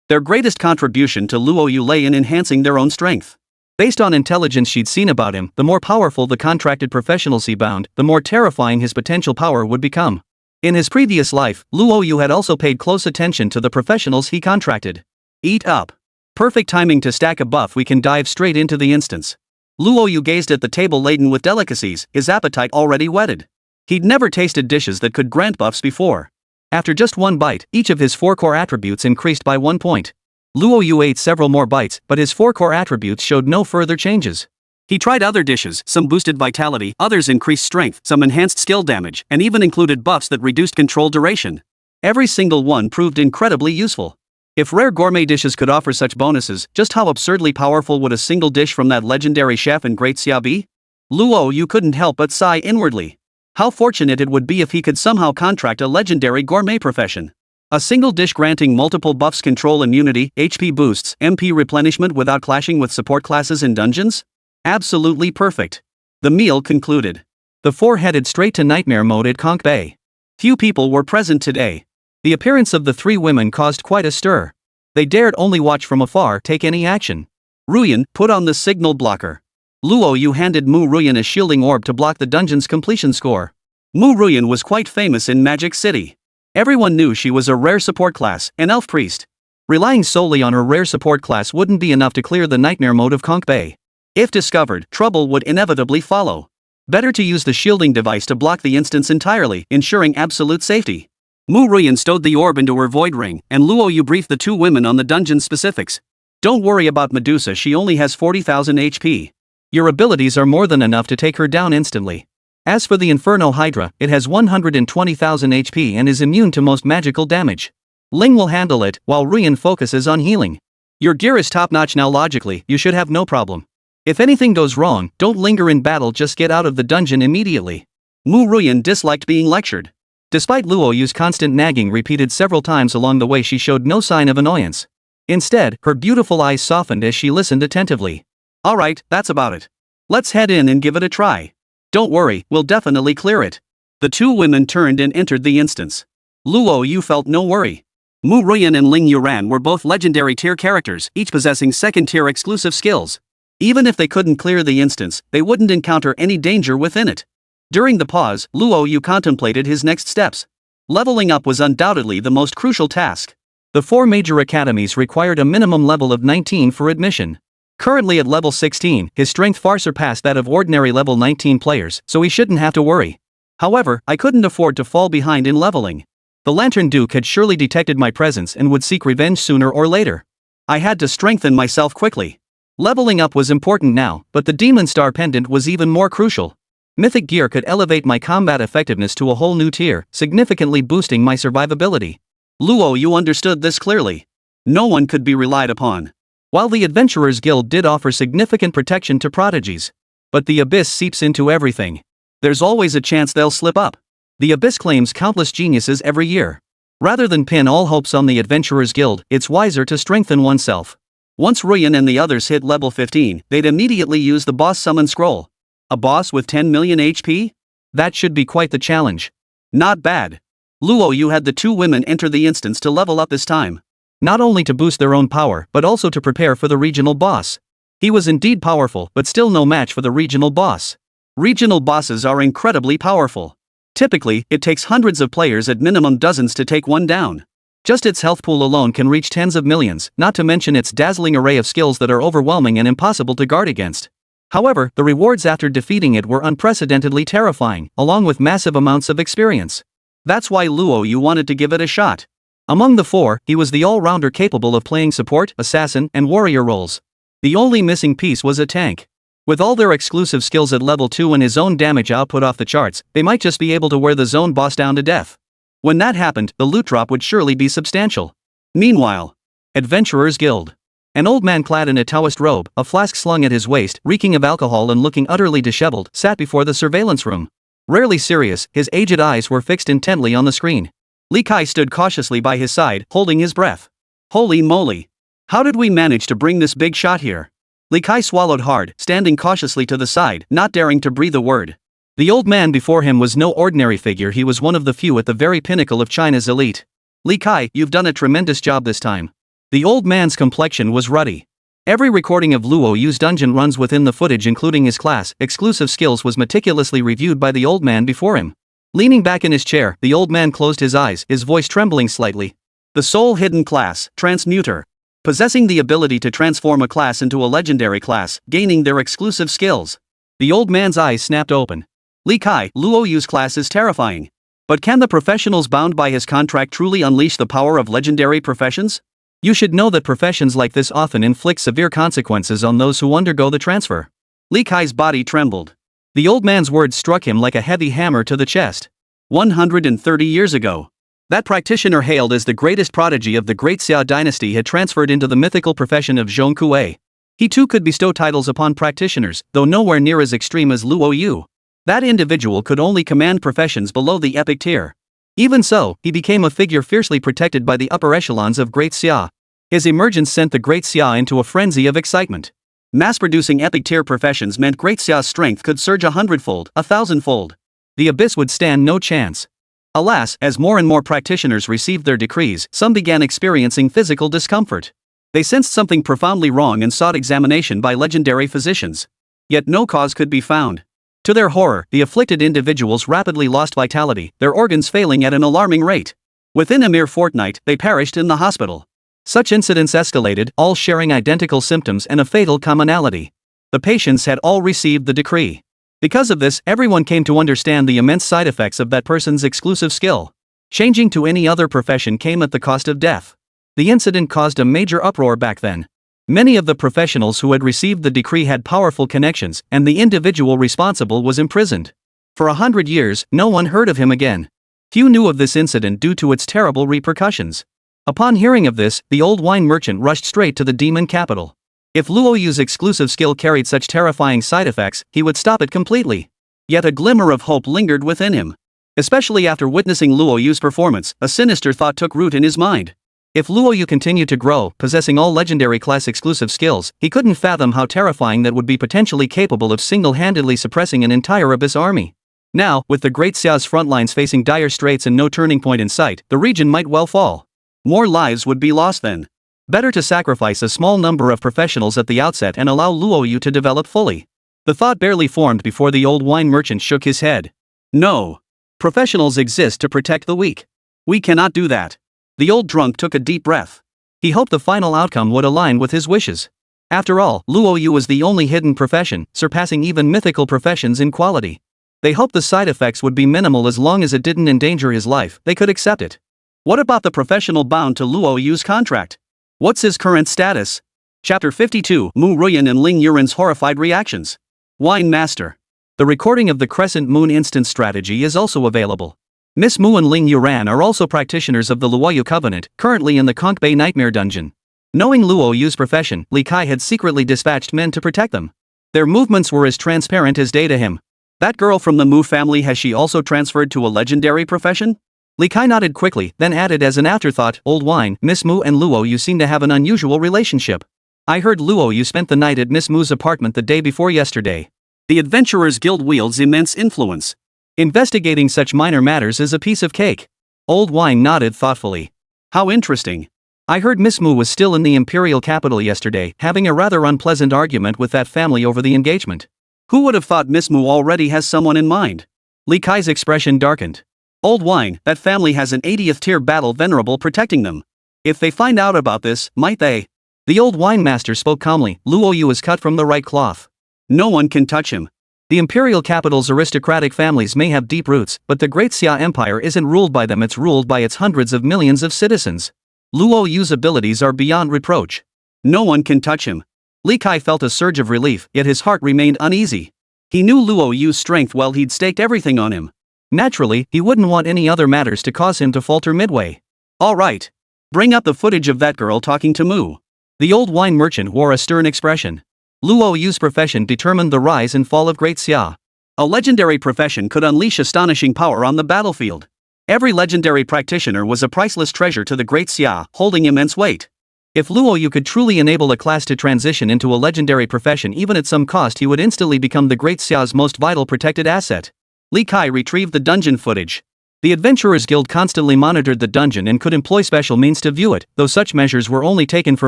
Their greatest contribution to Luo Yu lay in enhancing their own strength. Based on intelligence she'd seen about him, the more powerful the contracted professionals he bound, the more terrifying his potential power would become. In his previous life, Luo Yu had also paid close attention to the professionals he contracted. Eat up. Perfect timing to stack a buff. We can dive straight into the instance. Luo Yu gazed at the table laden with delicacies, his appetite already whetted. He'd never tasted dishes that could grant buffs before. After just one bite, each of his 4 core attributes increased by 1 point. Luo Yu ate several more bites, but his 4 core attributes showed no further changes. He tried other dishes, some boosted vitality, others increased strength, some enhanced skill damage, and even included buffs that reduced control duration. Every single one proved incredibly useful. If rare gourmet dishes could offer such bonuses, just how absurdly powerful would a single dish from that legendary chef and great Xia be? Luo Yu couldn't help but sigh inwardly. How fortunate it would be if he could somehow contract a legendary gourmet profession. A single dish granting multiple buffs, control immunity, HP boosts, MP replenishment without clashing with support classes in dungeons? Absolutely perfect. The meal concluded. The 4 headed straight to Nightmare Mode at Konkbei. Few people were present today. The appearance of the 3 women caused quite a stir. They dared only watch from afar, take any action. Ruyan, put on the signal blocker. Luo Yu handed Mu Ruyan a shielding orb to block the dungeon's completion score. Mu Ruyan was quite famous in Magic City. Everyone knew she was a rare support class, an elf priest. Relying solely on her rare support class wouldn't be enough to clear the Nightmare Mode of Konkbei. If discovered, trouble would inevitably follow. Better to use the shielding device to block the instance entirely, ensuring absolute safety. Mu Ruyan stowed the orb into her void ring, and Luo Yu briefed the 2 women on the dungeon specifics. Don't worry about Medusa, she only has 40,000 HP. Your abilities are more than enough to take her down instantly. As for the Inferno Hydra, it has 120,000 HP and is immune to most magical damage. Ling will handle it, while Ruyan focuses on healing. Your gear is top-notch now. Logically, you should have no problem. If anything goes wrong, don't linger in battle, just get out of the dungeon immediately. Mu Ruyan disliked being lectured. Despite Luo Yu's constant nagging repeated several times along the way, she showed no sign of annoyance. Instead, her beautiful eyes softened as she listened attentively. Alright, that's about it. Let's head in and give it a try. Don't worry, we'll definitely clear it. The 2 women turned and entered the instance. Luo Yu felt no worry. Mu Ruyan and Ling Yuran were both legendary tier characters, each possessing second-tier exclusive skills. Even if they couldn't clear the instance, they wouldn't encounter any danger within it. During the pause, Luo Yu contemplated his next steps. Leveling up was undoubtedly the most crucial task. The 4 major academies required a minimum level of 19 for admission. Currently at level 16, his strength far surpassed that of ordinary level 19 players, so he shouldn't have to worry. However, I couldn't afford to fall behind in leveling. The Lantern Duke had surely detected my presence and would seek revenge sooner or later. I had to strengthen myself quickly. Leveling up was important now, but the Demon Star Pendant was even more crucial. Mythic gear could elevate my combat effectiveness to a whole new tier, significantly boosting my survivability. Luo Yu understood this clearly. No one could be relied upon. While the Adventurers Guild did offer significant protection to prodigies, but the Abyss seeps into everything. There's always a chance they'll slip up. The Abyss claims countless geniuses every year. Rather than pin all hopes on the Adventurers Guild, it's wiser to strengthen oneself. Once Ruyan and the others hit level 15, they'd immediately use the boss summon scroll. A boss with 10 million HP? That should be quite the challenge. Not bad. Luo Yu had the two women enter the instance to level up this time. Not only to boost their own power, but also to prepare for the regional boss. He was indeed powerful, but still no match for the regional boss. Regional bosses are incredibly powerful. Typically, it takes hundreds of players at minimum dozens to take one down. Just its health pool alone can reach tens of millions, not to mention its dazzling array of skills that are overwhelming and impossible to guard against. However, the rewards after defeating it were unprecedentedly terrifying, along with massive amounts of experience. That's why Luo Yu wanted to give it a shot. Among the four, he was the all-rounder capable of playing support, assassin, and warrior roles. The only missing piece was a tank. With all their exclusive skills at level 2 and his own damage output off the charts, they might just be able to wear the zone boss down to death. When that happened, the loot drop would surely be substantial. Meanwhile, Adventurers Guild. An old man clad in a Taoist robe, a flask slung at his waist, reeking of alcohol and looking utterly disheveled, sat before the surveillance room. Rarely serious, his aged eyes were fixed intently on the screen. Li Kai stood cautiously by his side, holding his breath. Holy moly! How did we manage to bring this big shot here? Li Kai swallowed hard, standing cautiously to the side, not daring to breathe a word. The old man before him was no ordinary figure, he was one of the few at the very pinnacle of China's elite. Li Kai, you've done a tremendous job this time. The old man's complexion was ruddy. Every recording of Luo Yu's dungeon runs within the footage, including his class, exclusive skills, was meticulously reviewed by the old man before him. Leaning back in his chair, the old man closed his eyes, his voice trembling slightly. The sole hidden class, Transmuter. Possessing the ability to transform a class into a legendary class, gaining their exclusive skills. The old man's eyes snapped open. Li Kai, Luo Yu's class is terrifying. But can the professionals bound by his contract truly unleash the power of legendary professions? You should know that professions like this often inflict severe consequences on those who undergo the transfer. Li Kai's body trembled. The old man's words struck him like a heavy hammer to the chest. 130 years ago, that practitioner hailed as the greatest prodigy of the Great Xia dynasty had transferred into the mythical profession of Zhongkue. He too could bestow titles upon practitioners, though nowhere near as extreme as Luo Yu. That individual could only command professions below the epic tier. Even so, he became a figure fiercely protected by the upper echelons of Great Xia. His emergence sent the Great Xia into a frenzy of excitement. Mass-producing epic-tier professions meant Great Xia's strength could surge 100-fold, 1,000-fold. The Abyss would stand no chance. Alas, as more and more practitioners received their decrees, some began experiencing physical discomfort. They sensed something profoundly wrong and sought examination by legendary physicians. Yet no cause could be found. To their horror, the afflicted individuals rapidly lost vitality, their organs failing at an alarming rate. Within a mere fortnight, they perished in the hospital. Such incidents escalated, all sharing identical symptoms and a fatal commonality. The patients had all received the decree. Because of this, everyone came to understand the immense side effects of that person's exclusive skill. Changing to any other profession came at the cost of death. The incident caused a major uproar back then. Many of the professionals who had received the decree had powerful connections, and the individual responsible was imprisoned. For 100 years, no one heard of him again. Few knew of this incident due to its terrible repercussions. Upon hearing of this, the old wine merchant rushed straight to the demon capital. If Luo Yu's exclusive skill carried such terrifying side effects, he would stop it completely. Yet a glimmer of hope lingered within him. Especially after witnessing Luo Yu's performance, a sinister thought took root in his mind. If Luo Yu continued to grow, possessing all legendary class exclusive skills, he couldn't fathom how terrifying that would be, potentially capable of single-handedly suppressing an entire Abyss army. Now, with the Great Xia's front lines facing dire straits and no turning point in sight, the region might well fall. More lives would be lost then. Better to sacrifice a small number of professionals at the outset and allow Luo Yu to develop fully. The thought barely formed before the old wine merchant shook his head. No. Professionals exist to protect the weak. We cannot do that. The old drunk took a deep breath. He hoped the final outcome would align with his wishes. After all, Luo Yu was the only hidden profession, surpassing even mythical professions in quality. They hoped the side effects would be minimal as long as it didn't endanger his life, they could accept it. What about the professional bound to Luo Yu's contract? What's his current status? Chapter 52, Mu Ruyan and Ling Yuran's horrified reactions. Wine Master. The recording of the Crescent Moon Instance strategy is also available. Miss Mu and Ling Yuran are also practitioners of the Luo Yu Covenant, currently in the Conch Bay Nightmare Dungeon. Knowing Luo Yu's profession, Li Kai had secretly dispatched men to protect them. Their movements were as transparent as day to him. That girl from the Mu family, has she also transferred to a legendary profession? Li Kai nodded quickly, then added as an afterthought, old wine, Miss Mu and Luo Yu seem to have an unusual relationship. I heard Luo Yu spent the night at Miss Mu's apartment the day before yesterday. The Adventurers Guild wields immense influence. Investigating such minor matters is a piece of cake. Old wine nodded thoughtfully. How interesting. I heard Miss Mu was still in the imperial capital yesterday, having a rather unpleasant argument with that family over the engagement. Who would have thought Miss Mu already has someone in mind? Li Kai's expression darkened. Old wine, that family has an 80th tier battle venerable protecting them. If they find out about this, might they? The old wine master spoke calmly. Luo Yu is cut from the right cloth. No one can touch him. The imperial capital's aristocratic families may have deep roots, but the Great Xia Empire isn't ruled by them, it's ruled by its hundreds of millions of citizens. Luo Yu's abilities are beyond reproach. No one can touch him. Li Kai felt a surge of relief, yet his heart remained uneasy. He knew Luo Yu's strength well, he'd staked everything on him. Naturally, he wouldn't want any other matters to cause him to falter midway. All right. Bring up the footage of that girl talking to Mu. The old wine merchant wore a stern expression. Luo Yu's profession determined the rise and fall of Great Xia. A legendary profession could unleash astonishing power on the battlefield. Every legendary practitioner was a priceless treasure to the Great Xia, holding immense weight. If Luo Yu could truly enable a class to transition into a legendary profession even at some cost, he would instantly become the Great Xia's most vital protected asset. Li Kai retrieved the dungeon footage. The Adventurers Guild constantly monitored the dungeon and could employ special means to view it, though such measures were only taken for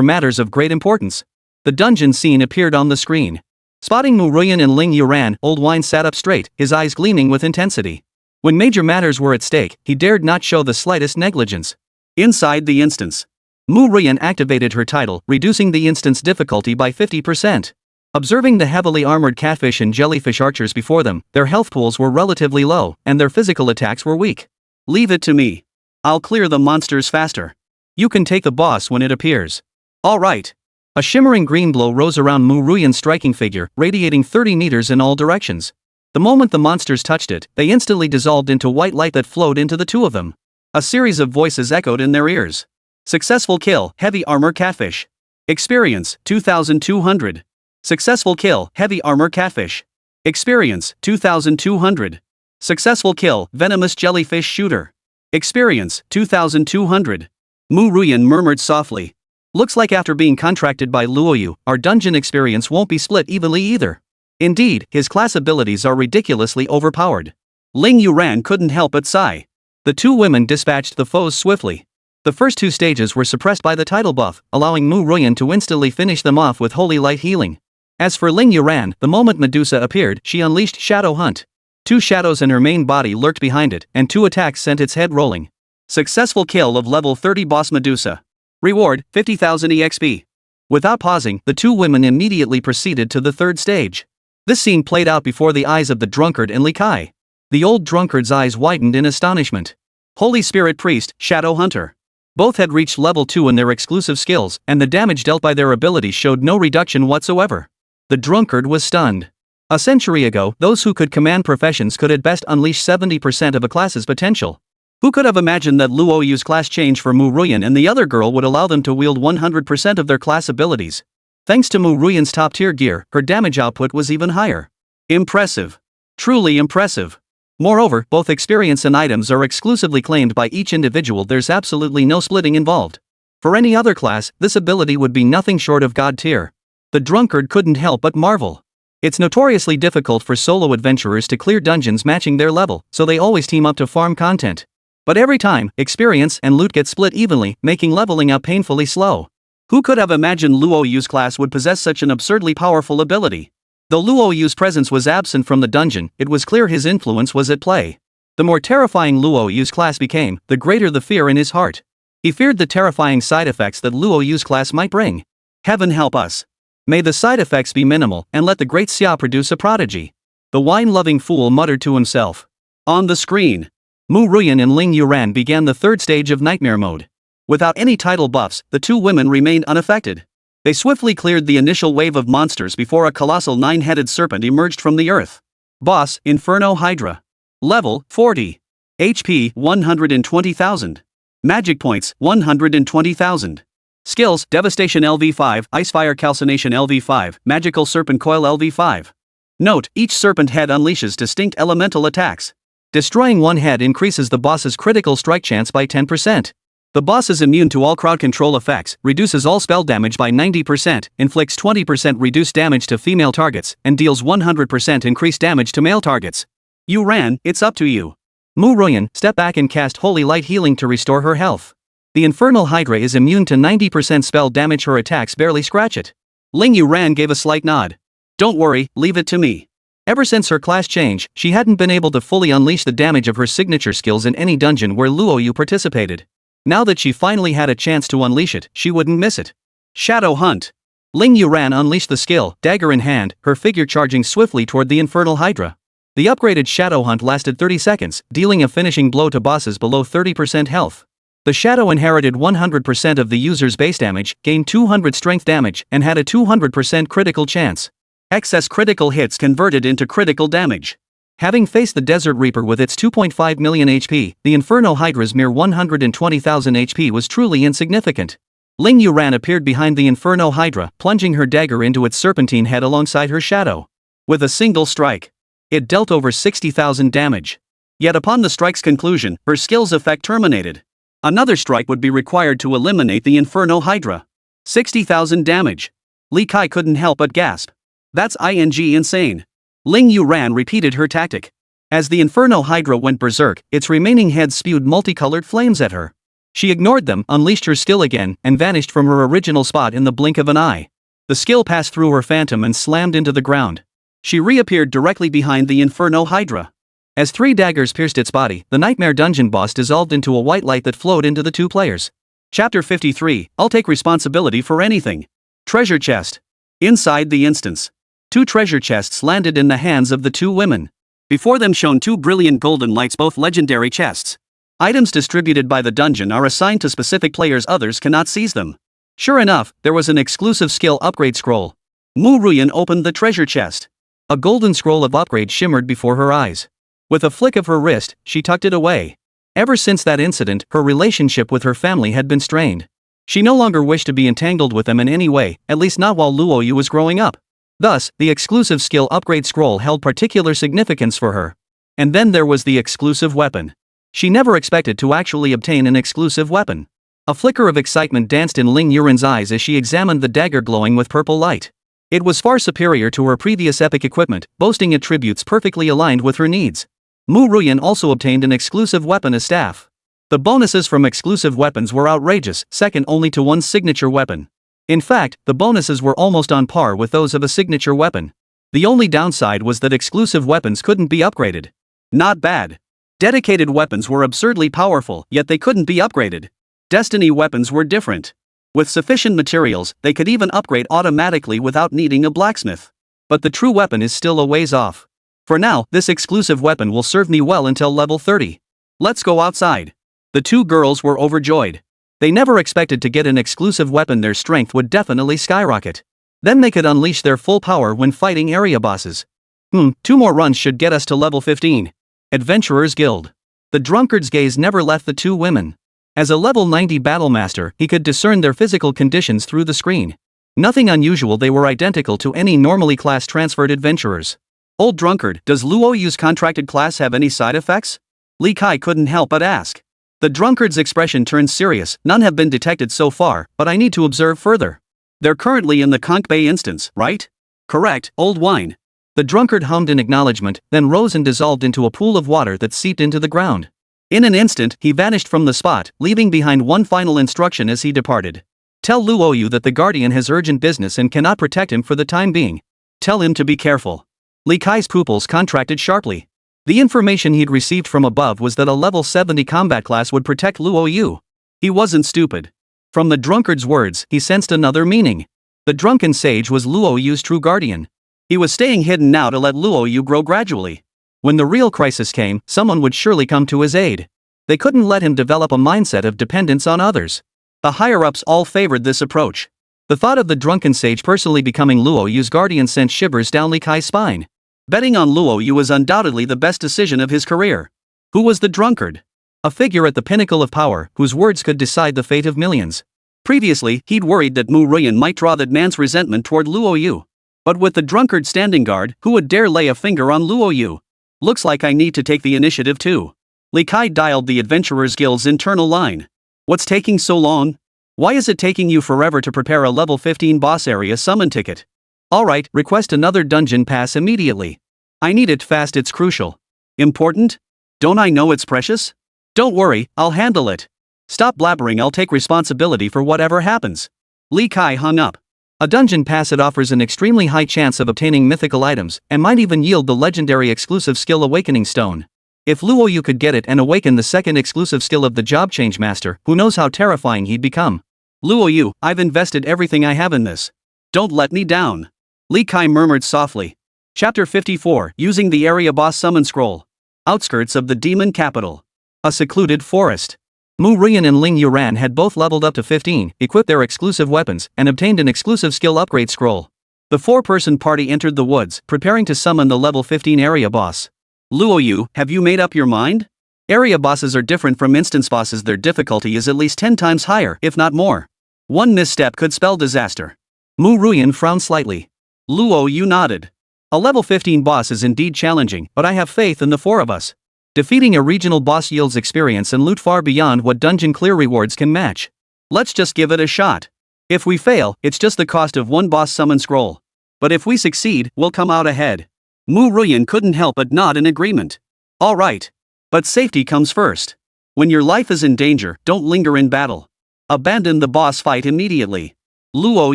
matters of great importance. The dungeon scene appeared on the screen. Spotting Mu Ruyan and Ling Yuran, old wine sat up straight, his eyes gleaming with intensity. When major matters were at stake, he dared not show the slightest negligence. Inside the instance, Mu Ruyan activated her title, reducing the instance difficulty by 50%. Observing the heavily armored catfish and jellyfish archers before them, their health pools were relatively low, and their physical attacks were weak. Leave it to me. I'll clear the monsters faster. You can take the boss when it appears. All right. A shimmering green glow rose around Mu Ruyan's striking figure, radiating 30 meters in all directions. The moment the monsters touched it, they instantly dissolved into white light that flowed into the two of them. A series of voices echoed in their ears. Successful kill, heavy armor catfish. Experience, 2,200. Successful kill, heavy armor catfish. Experience, 2,200. Successful kill, venomous jellyfish shooter. Experience, 2,200. Mu Ruyan murmured softly. Looks like after being contracted by Luo Yu, our dungeon experience won't be split evenly either. Indeed, his class abilities are ridiculously overpowered. Ling Yuran couldn't help but sigh. The two women dispatched the foes swiftly. The first two stages were suppressed by the title buff, allowing Mu Ruyan to instantly finish them off with holy light healing. As for Ling Yuran, the moment Medusa appeared, she unleashed Shadow Hunt. Two shadows in her main body lurked behind it, and two attacks sent its head rolling. Successful kill of level 30 boss Medusa. Reward, 50,000 EXP. Without pausing, the two women immediately proceeded to the third stage. This scene played out before the eyes of the drunkard and Li Kai. The old drunkard's eyes widened in astonishment. Holy Spirit Priest, Shadow Hunter. Both had reached level 2 in their exclusive skills, and the damage dealt by their abilities showed no reduction whatsoever. The drunkard was stunned. A century ago, those who could command professions could at best unleash 70% of a class's potential. Who could have imagined that Luo Yu's class change for Mu Ruyan and the other girl would allow them to wield 100% of their class abilities? Thanks to Mu Ruyan's top-tier gear, her damage output was even higher. Impressive. Truly impressive. Moreover, both experience and items are exclusively claimed by each individual, there's absolutely no splitting involved. For any other class, this ability would be nothing short of god tier. The drunkard couldn't help but marvel. It's notoriously difficult for solo adventurers to clear dungeons matching their level, so they always team up to farm content. But every time, experience and loot get split evenly, making leveling up painfully slow. Who could have imagined Luo Yu's class would possess such an absurdly powerful ability? Though Luo Yu's presence was absent from the dungeon, it was clear his influence was at play. The more terrifying Luo Yu's class became, the greater the fear in his heart. He feared the terrifying side effects that Luo Yu's class might bring. Heaven help us. May the side effects be minimal, and let the Great Xia produce a prodigy. The wine-loving fool muttered to himself. On the screen, Mu Ruyan and Ling Yuran began the third stage of Nightmare Mode. Without any title buffs, the two women remained unaffected. They swiftly cleared the initial wave of monsters before a colossal 9-headed serpent emerged from the earth. Boss, Inferno Hydra. Level, 40. HP, 120,000. Magic points, 120,000. Skills, Devastation LV5, Icefire Calcination LV5, Magical Serpent Coil LV5. Note, each serpent head unleashes distinct elemental attacks. Destroying one head increases the boss's critical strike chance by 10%. The boss is immune to all crowd control effects, reduces all spell damage by 90%, inflicts 20% reduced damage to female targets, and deals 100% increased damage to male targets. Yu Ruyan, it's up to you. Mu Ruyan, step back and cast Holy Light Healing to restore her health. The Infernal Hydra is immune to 90% spell damage, her attacks barely scratch it. Yu Ruyan gave a slight nod. Don't worry, leave it to me. Ever since her class change, she hadn't been able to fully unleash the damage of her signature skills in any dungeon where Luo Yu participated. Now that she finally had a chance to unleash it, she wouldn't miss it. Shadow Hunt. Yu Ruyan unleashed the skill, dagger in hand, her figure charging swiftly toward the Infernal Hydra. The upgraded Shadow Hunt lasted 30 seconds, dealing a finishing blow to bosses below 30% health. The Shadow inherited 100% of the user's base damage, gained 200 strength damage, and had a 200% critical chance. Excess critical hits converted into critical damage. Having faced the Desert Reaper with its 2.5 million HP, the Inferno Hydra's mere 120,000 HP was truly insignificant. Yu Ruyan appeared behind the Inferno Hydra, plunging her dagger into its serpentine head alongside her shadow. With a single strike, it dealt over 60,000 damage. Yet upon the strike's conclusion, her skill's effect terminated. Another strike would be required to eliminate the Inferno Hydra. 60,000 damage. Li Kai couldn't help but gasp. That's insane. Yu Ruyan repeated her tactic. As the Inferno Hydra went berserk, its remaining heads spewed multicolored flames at her. She ignored them, unleashed her skill again, and vanished from her original spot in the blink of an eye. The skill passed through her phantom and slammed into the ground. She reappeared directly behind the Inferno Hydra. As 3 daggers pierced its body, the Nightmare Dungeon boss dissolved into a white light that flowed into the 2 players. Chapter 53, I'll take responsibility for anything. Treasure chest. Inside the instance, 2 treasure chests landed in the hands of the 2 women. Before them shone 2 brilliant golden lights, both legendary chests. Items distributed by the dungeon are assigned to specific players, others cannot seize them. Sure enough, there was an exclusive skill upgrade scroll. Mu Ruyan opened the treasure chest. A golden scroll of upgrade shimmered before her eyes. With a flick of her wrist, she tucked it away. Ever since that incident, her relationship with her family had been strained. She no longer wished to be entangled with them in any way, at least not while Luo Yu was growing up. Thus, the exclusive skill upgrade scroll held particular significance for her. And then there was the exclusive weapon. She never expected to actually obtain an exclusive weapon. A flicker of excitement danced in Yu Ruyan's eyes as she examined the dagger glowing with purple light. It was far superior to her previous epic equipment, boasting attributes perfectly aligned with her needs. Mu Ruyan also obtained an exclusive weapon, a staff. The bonuses from exclusive weapons were outrageous, second only to one's signature weapon. In fact, the bonuses were almost on par with those of a signature weapon. The only downside was that exclusive weapons couldn't be upgraded. Not bad. Dedicated weapons were absurdly powerful, yet they couldn't be upgraded. Destiny weapons were different. With sufficient materials, they could even upgrade automatically without needing a blacksmith. But the true weapon is still a ways off. For now, this exclusive weapon will serve me well until level 30. Let's go outside. The 2 girls were overjoyed. They never expected to get an exclusive weapon. Their strength would definitely skyrocket. Then they could unleash their full power when fighting area bosses. 2 more runs should get us to level 15. Adventurers Guild. The drunkard's gaze never left the 2 women. As a level 90 battlemaster, he could discern their physical conditions through the screen. Nothing unusual, they were identical to any normally class transferred adventurers. Old drunkard, does Luo Yu's contracted class have any side effects? Li Kai couldn't help but ask. The drunkard's expression turned serious. None have been detected so far, but I need to observe further. They're currently in the Conch Bay instance, right? Correct, old wine. The drunkard hummed in acknowledgement, then rose and dissolved into a pool of water that seeped into the ground. In an instant, he vanished from the spot, leaving behind one final instruction as he departed. Tell Luo Yu that the Guardian has urgent business and cannot protect him for the time being. Tell him to be careful. Li Kai's pupils contracted sharply. The information he'd received from above was that a level 70 combat class would protect Luo Yu. He wasn't stupid. From the drunkard's words, he sensed another meaning. The drunken sage was Luo Yu's true guardian. He was staying hidden now to let Luo Yu grow gradually. When the real crisis came, someone would surely come to his aid. They couldn't let him develop a mindset of dependence on others. The higher-ups all favored this approach. The thought of the drunken sage personally becoming Luo Yu's guardian sent shivers down Li Kai's spine. Betting on Luo Yu was undoubtedly the best decision of his career. Who was the drunkard? A figure at the pinnacle of power, whose words could decide the fate of millions. Previously, he'd worried that Mu Ruyan might draw that man's resentment toward Luo Yu. But with the drunkard standing guard, who would dare lay a finger on Luo Yu? Looks like I need to take the initiative too. Li Kai dialed the Adventurers Guild's internal line. What's taking so long? Why is it taking you forever to prepare a level 15 boss area summon ticket? Alright, request another dungeon pass immediately. I need it fast, it's crucial. Important? Don't I know it's precious? Don't worry, I'll handle it. Stop blabbering, I'll take responsibility for whatever happens. Li Kai hung up. A dungeon pass, it offers an extremely high chance of obtaining mythical items, and might even yield the legendary exclusive skill Awakening Stone. If Luo Yu could get it and awaken the second exclusive skill of the Job Change Master, who knows how terrifying he'd become. Luo Yu, I've invested everything I have in this. Don't let me down. Li Kai murmured softly. Chapter 54, Using the Area Boss Summon Scroll. Outskirts of the Demon Capital. A secluded forest. Mu Ruyan and Ling Yuran had both leveled up to 15, equipped their exclusive weapons, and obtained an exclusive skill upgrade scroll. The four-person party entered the woods, preparing to summon the level 15 area boss. Luo Yu, have you made up your mind? Area bosses are different from instance bosses, their difficulty is at least 10 times higher, if not more. One misstep could spell disaster. Mu Ruyan frowned slightly. Luo Yu nodded. A level 15 boss is indeed challenging, but I have faith in the four of us. Defeating a regional boss yields experience and loot far beyond what dungeon clear rewards can match. Let's just give it a shot. If we fail, it's just the cost of one boss summon scroll. But if we succeed, we'll come out ahead. Mu Ruyan couldn't help but nod in agreement. All right. But safety comes first. When your life is in danger, don't linger in battle. Abandon the boss fight immediately. Luo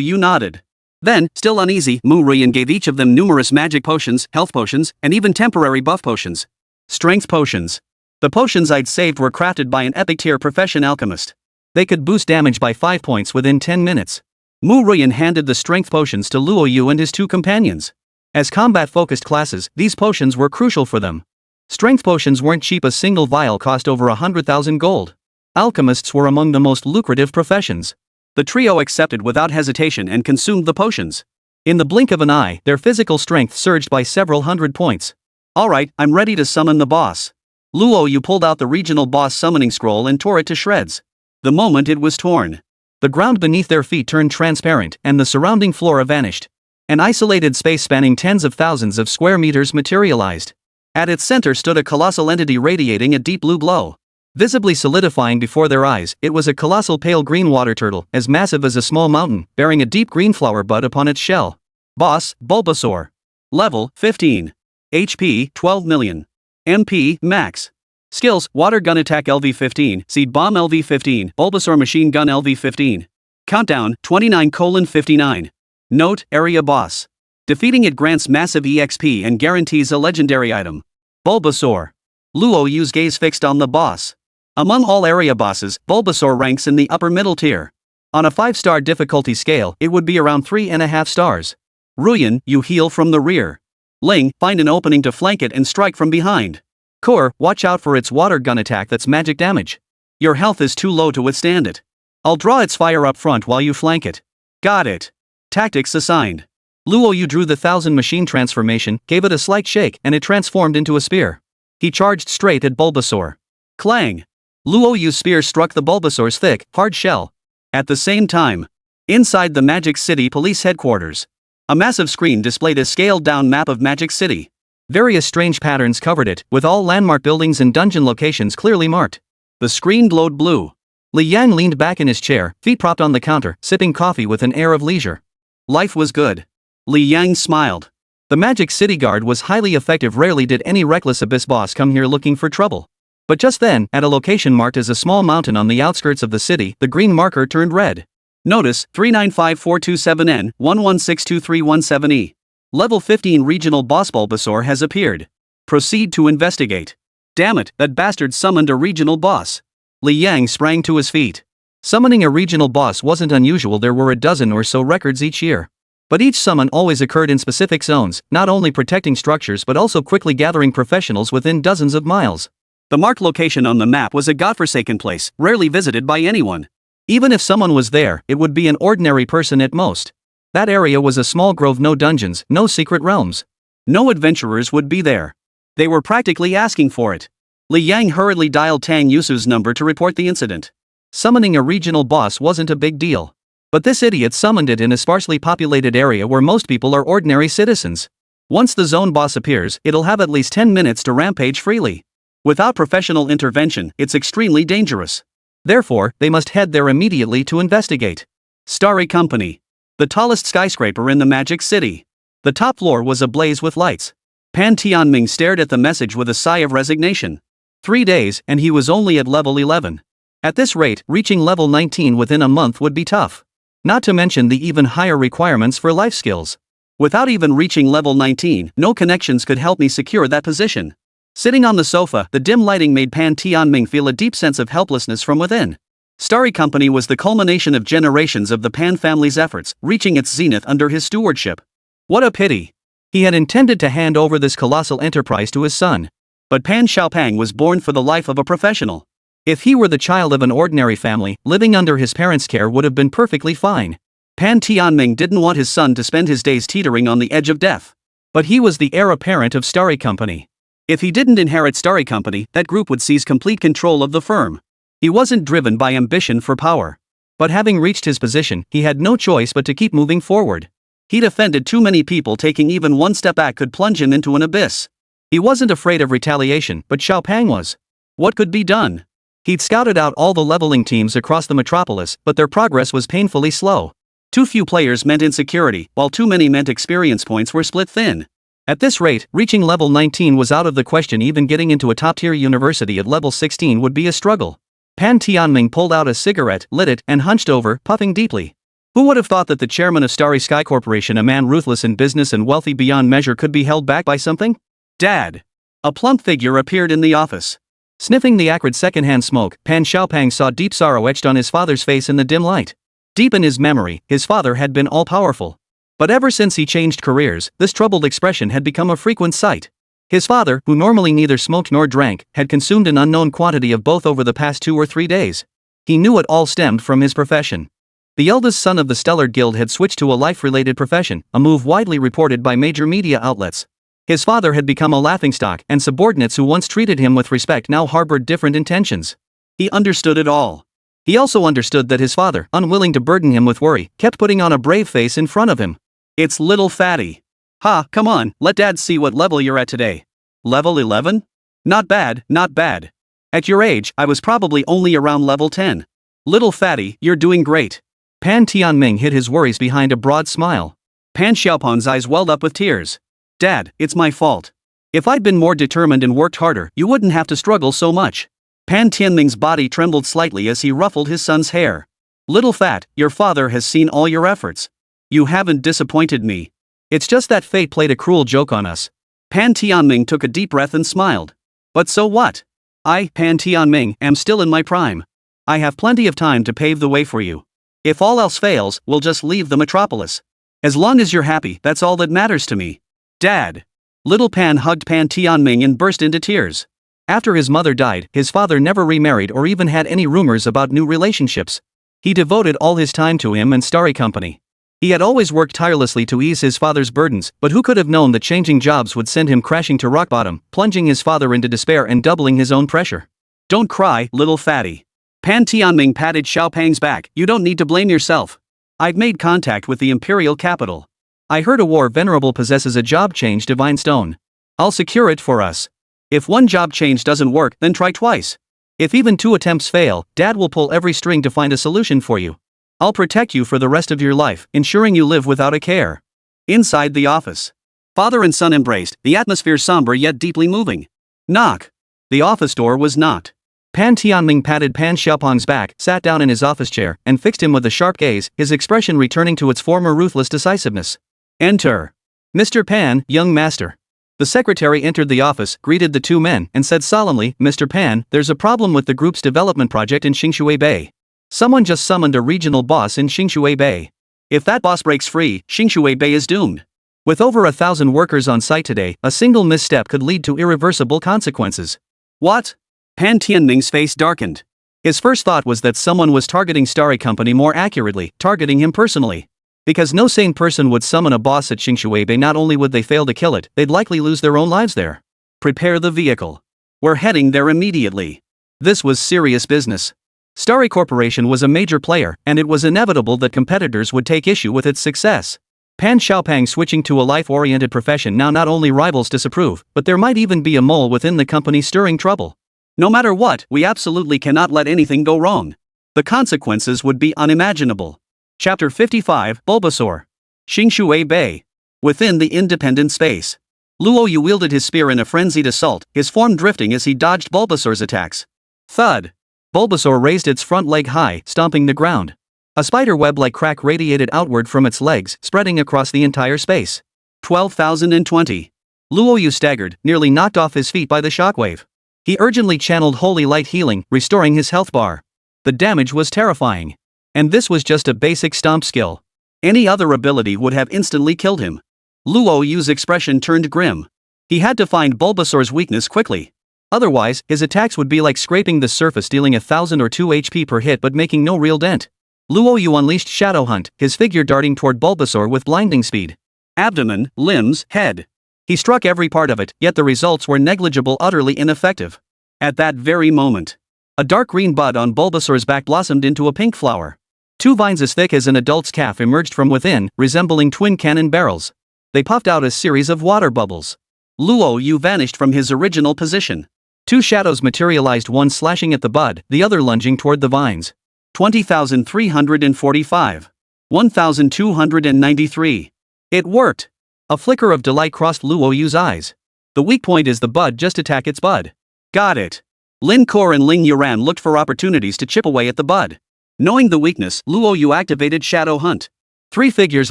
Yu nodded. Then, still uneasy, Mu Ruyan gave each of them numerous magic potions, health potions, and even temporary buff potions. Strength potions. The potions I'd saved were crafted by an epic-tier profession alchemist. They could boost damage by 5 points within 10 minutes. Mu Ruyan handed the strength potions to Luo Yu and his two companions. As combat-focused classes, these potions were crucial for them. Strength potions weren't cheap, a single vial cost over 100,000 gold. Alchemists were among the most lucrative professions. The trio accepted without hesitation and consumed the potions. In the blink of an eye, their physical strength surged by several hundred points. Alright, I'm ready to summon the boss. Luo Yu pulled out the regional boss summoning scroll and tore it to shreds. The moment it was torn, the ground beneath their feet turned transparent and the surrounding flora vanished. An isolated space spanning tens of thousands of square meters materialized. At its center stood a colossal entity radiating a deep blue glow. Visibly solidifying before their eyes, it was a colossal pale green water turtle, as massive as a small mountain, bearing a deep green flower bud upon its shell. Boss, Bulbasaur. Level, 15. HP, 12 million. MP, max. Skills, Water Gun Attack LV-15, Seed Bomb LV-15, Bulbasaur Machine Gun LV-15. Countdown, 29:59. Note, Area Boss. Defeating it grants massive EXP and guarantees a legendary item. Bulbasaur. Luo Yu's gaze fixed on the boss. Among all area bosses, Bulbasaur ranks in the upper middle tier. On a 5-star difficulty scale, it would be around 3.5 stars. Ruyan, you heal from the rear. Ling, find an opening to flank it and strike from behind. Core, watch out for its water gun attack that's magic damage. Your health is too low to withstand it. I'll draw its fire up front while you flank it. Got it. Tactics assigned. Luo Yu drew the 1000 machine transformation, gave it a slight shake, and it transformed into a spear. He charged straight at Bulbasaur. Clang! Luo Yu's spear struck the Bulbasaur's thick, hard shell. At the same time, inside the Magic City Police Headquarters, a massive screen displayed a scaled-down map of Magic City. Various strange patterns covered it, with all landmark buildings and dungeon locations clearly marked. The screen glowed blue. Li Yang leaned back in his chair, feet propped on the counter, sipping coffee with an air of leisure. Life was good. Li Yang smiled. The Magic City Guard was highly effective. Rarely did any reckless abyss boss come here looking for trouble. But just then, at a location marked as a small mountain on the outskirts of the city, the green marker turned red. Notice, 395427N, 11623117E. Level 15 Regional Boss Bulbasaur has appeared. Proceed to investigate. Damn it, that bastard summoned a regional boss. Li Yang sprang to his feet. Summoning a regional boss wasn't unusual. There were a dozen or so records each year. But each summon always occurred in specific zones, not only protecting structures but also quickly gathering professionals within dozens of miles. The marked location on the map was a godforsaken place, rarely visited by anyone. Even if someone was there, it would be an ordinary person at most. That area was a small grove, no dungeons, no secret realms. No adventurers would be there. They were practically asking for it. Li Yang hurriedly dialed Tang Yusu's number to report the incident. Summoning a regional boss wasn't a big deal. But this idiot summoned it in a sparsely populated area where most people are ordinary citizens. Once the zone boss appears, it'll have at least 10 minutes to rampage freely. Without professional intervention, it's extremely dangerous. Therefore, they must head there immediately to investigate. Starry Company. The tallest skyscraper in the Magic City. The top floor was ablaze with lights. Pan Tianming stared at the message with a sigh of resignation. 3 days, and he was only at level 11. At this rate, reaching level 19 within a month would be tough. Not to mention the even higher requirements for life skills. Without even reaching level 19, no connections could help me secure that position. Sitting on the sofa, the dim lighting made Pan Tianming feel a deep sense of helplessness from within. Starry Company was the culmination of generations of the Pan family's efforts, reaching its zenith under his stewardship. What a pity. He had intended to hand over this colossal enterprise to his son. But Pan Xiaopang was born for the life of a professional. If he were the child of an ordinary family, living under his parents' care would have been perfectly fine. Pan Tianming didn't want his son to spend his days teetering on the edge of death. But he was the heir apparent of Starry Company. If he didn't inherit Starry Company, that group would seize complete control of the firm. He wasn't driven by ambition for power. But having reached his position, he had no choice but to keep moving forward. He'd offended too many people, taking even one step back could plunge him into an abyss. He wasn't afraid of retaliation, but Xiaopang was. What could be done? He'd scouted out all the leveling teams across the metropolis, but their progress was painfully slow. Too few players meant insecurity, while too many meant experience points were split thin. At this rate, reaching level 19 was out of the question. Even getting into a top-tier university at level 16 would be a struggle. Pan Tianming pulled out a cigarette, lit it, and hunched over, puffing deeply. Who would have thought that the chairman of Starry Sky Corporation, a man ruthless in business and wealthy beyond measure, could be held back by something? Dad! A plump figure appeared in the office. Sniffing the acrid secondhand smoke, Pan Xiaopang saw deep sorrow etched on his father's face in the dim light. Deep in his memory, his father had been all-powerful. But ever since he changed careers, this troubled expression had become a frequent sight. His father, who normally neither smoked nor drank, had consumed an unknown quantity of both over the past 2 or 3 days. He knew it all stemmed from his profession. The eldest son of the Stellar Guild had switched to a life-related profession, a move widely reported by major media outlets. His father had become a laughingstock, and subordinates who once treated him with respect now harbored different intentions. He understood it all. He also understood that his father, unwilling to burden him with worry, kept putting on a brave face in front of him. It's little fatty. Ha, come on, let Dad see what level you're at today. Level 11? Not bad, not bad. At your age, I was probably only around level 10. Little fatty, you're doing great. Pan Tianming hid his worries behind a broad smile. Pan Xiaopang's eyes welled up with tears. Dad, it's my fault. If I'd been more determined and worked harder, you wouldn't have to struggle so much. Pan Tianming's body trembled slightly as he ruffled his son's hair. Little fat, your father has seen all your efforts. You haven't disappointed me. It's just that fate played a cruel joke on us. Pan Tianming took a deep breath and smiled. But so what? I, Pan Tianming, am still in my prime. I have plenty of time to pave the way for you. If all else fails, we'll just leave the metropolis. As long as you're happy, that's all that matters to me. Dad! Little Pan hugged Pan Tianming and burst into tears. After his mother died, his father never remarried or even had any rumors about new relationships. He devoted all his time to him and Starry Company. He had always worked tirelessly to ease his father's burdens, but who could have known that changing jobs would send him crashing to rock bottom, plunging his father into despair and doubling his own pressure. Don't cry, little fatty. Pan Tianming patted Xiaopang's back. You don't need to blame yourself. I've made contact with the imperial capital. I heard a war venerable possesses a job change divine stone. I'll secure it for us. If one job change doesn't work, then try twice. If even 2 attempts fail, Dad will pull every string to find a solution for you. I'll protect you for the rest of your life, ensuring you live without a care. Inside the office. Father and son embraced, the atmosphere somber yet deeply moving. Knock. The office door was knocked. Pan Tianming patted Pan Xiaopang's back, sat down in his office chair, and fixed him with a sharp gaze, his expression returning to its former ruthless decisiveness. Enter. Mr. Pan, young master. The secretary entered the office, greeted the 2 men, and said solemnly, Mr. Pan, there's a problem with the group's development project in Xingshui Bay. Someone just summoned a regional boss in Xingshui Bay. If that boss breaks free, Xingshui Bay is doomed. With over 1,000 workers on site today, a single misstep could lead to irreversible consequences. What? Pan Tianming's face darkened. His first thought was that someone was targeting Starry Company, more accurately, targeting him personally. Because no sane person would summon a boss at Qingshuibei. Not only would they fail to kill it, they'd likely lose their own lives there. Prepare the vehicle. We're heading there immediately. This was serious business. Starry Corporation was a major player, and it was inevitable that competitors would take issue with its success. Pan Xiaopang switching to a life-oriented profession. Now not only rivals disapprove, but there might even be a mole within the company stirring trouble. No matter what, we absolutely cannot let anything go wrong. The consequences would be unimaginable. Chapter 55, Bulbasaur. Qingshuibei. Within the independent space. Luo Yu wielded his spear in a frenzied assault, his form drifting as he dodged Bulbasaur's attacks. Thud. Bulbasaur raised its front leg high, stomping the ground. A spider web-like crack radiated outward from its legs, spreading across the entire space. 12,020. Luo Yu staggered, nearly knocked off his feet by the shockwave. He urgently channeled Holy Light Healing, restoring his health bar. The damage was terrifying. And this was just a basic stomp skill. Any other ability would have instantly killed him. Luo Yu's expression turned grim. He had to find Bulbasaur's weakness quickly. Otherwise, his attacks would be like scraping the surface, dealing 1,000 or 2 HP per hit but making no real dent. Luo Yu unleashed Shadow Hunt, his figure darting toward Bulbasaur with blinding speed. Abdomen, limbs, head. He struck every part of it, yet the results were negligible, utterly ineffective. At that very moment, a dark green bud on Bulbasaur's back blossomed into a pink flower. 2 vines as thick as an adult's calf emerged from within, resembling twin cannon barrels. They puffed out a series of water bubbles. Luo Yu vanished from his original position. 2 shadows materialized, one slashing at the bud, the other lunging toward the vines. 20,345. 1,293. It worked. A flicker of delight crossed Luo Yu's eyes. The weak point is the bud, just attack its bud. Got it. Lin Kor and Ling Yuran looked for opportunities to chip away at the bud. Knowing the weakness, Luo Yu activated Shadow Hunt. 3 figures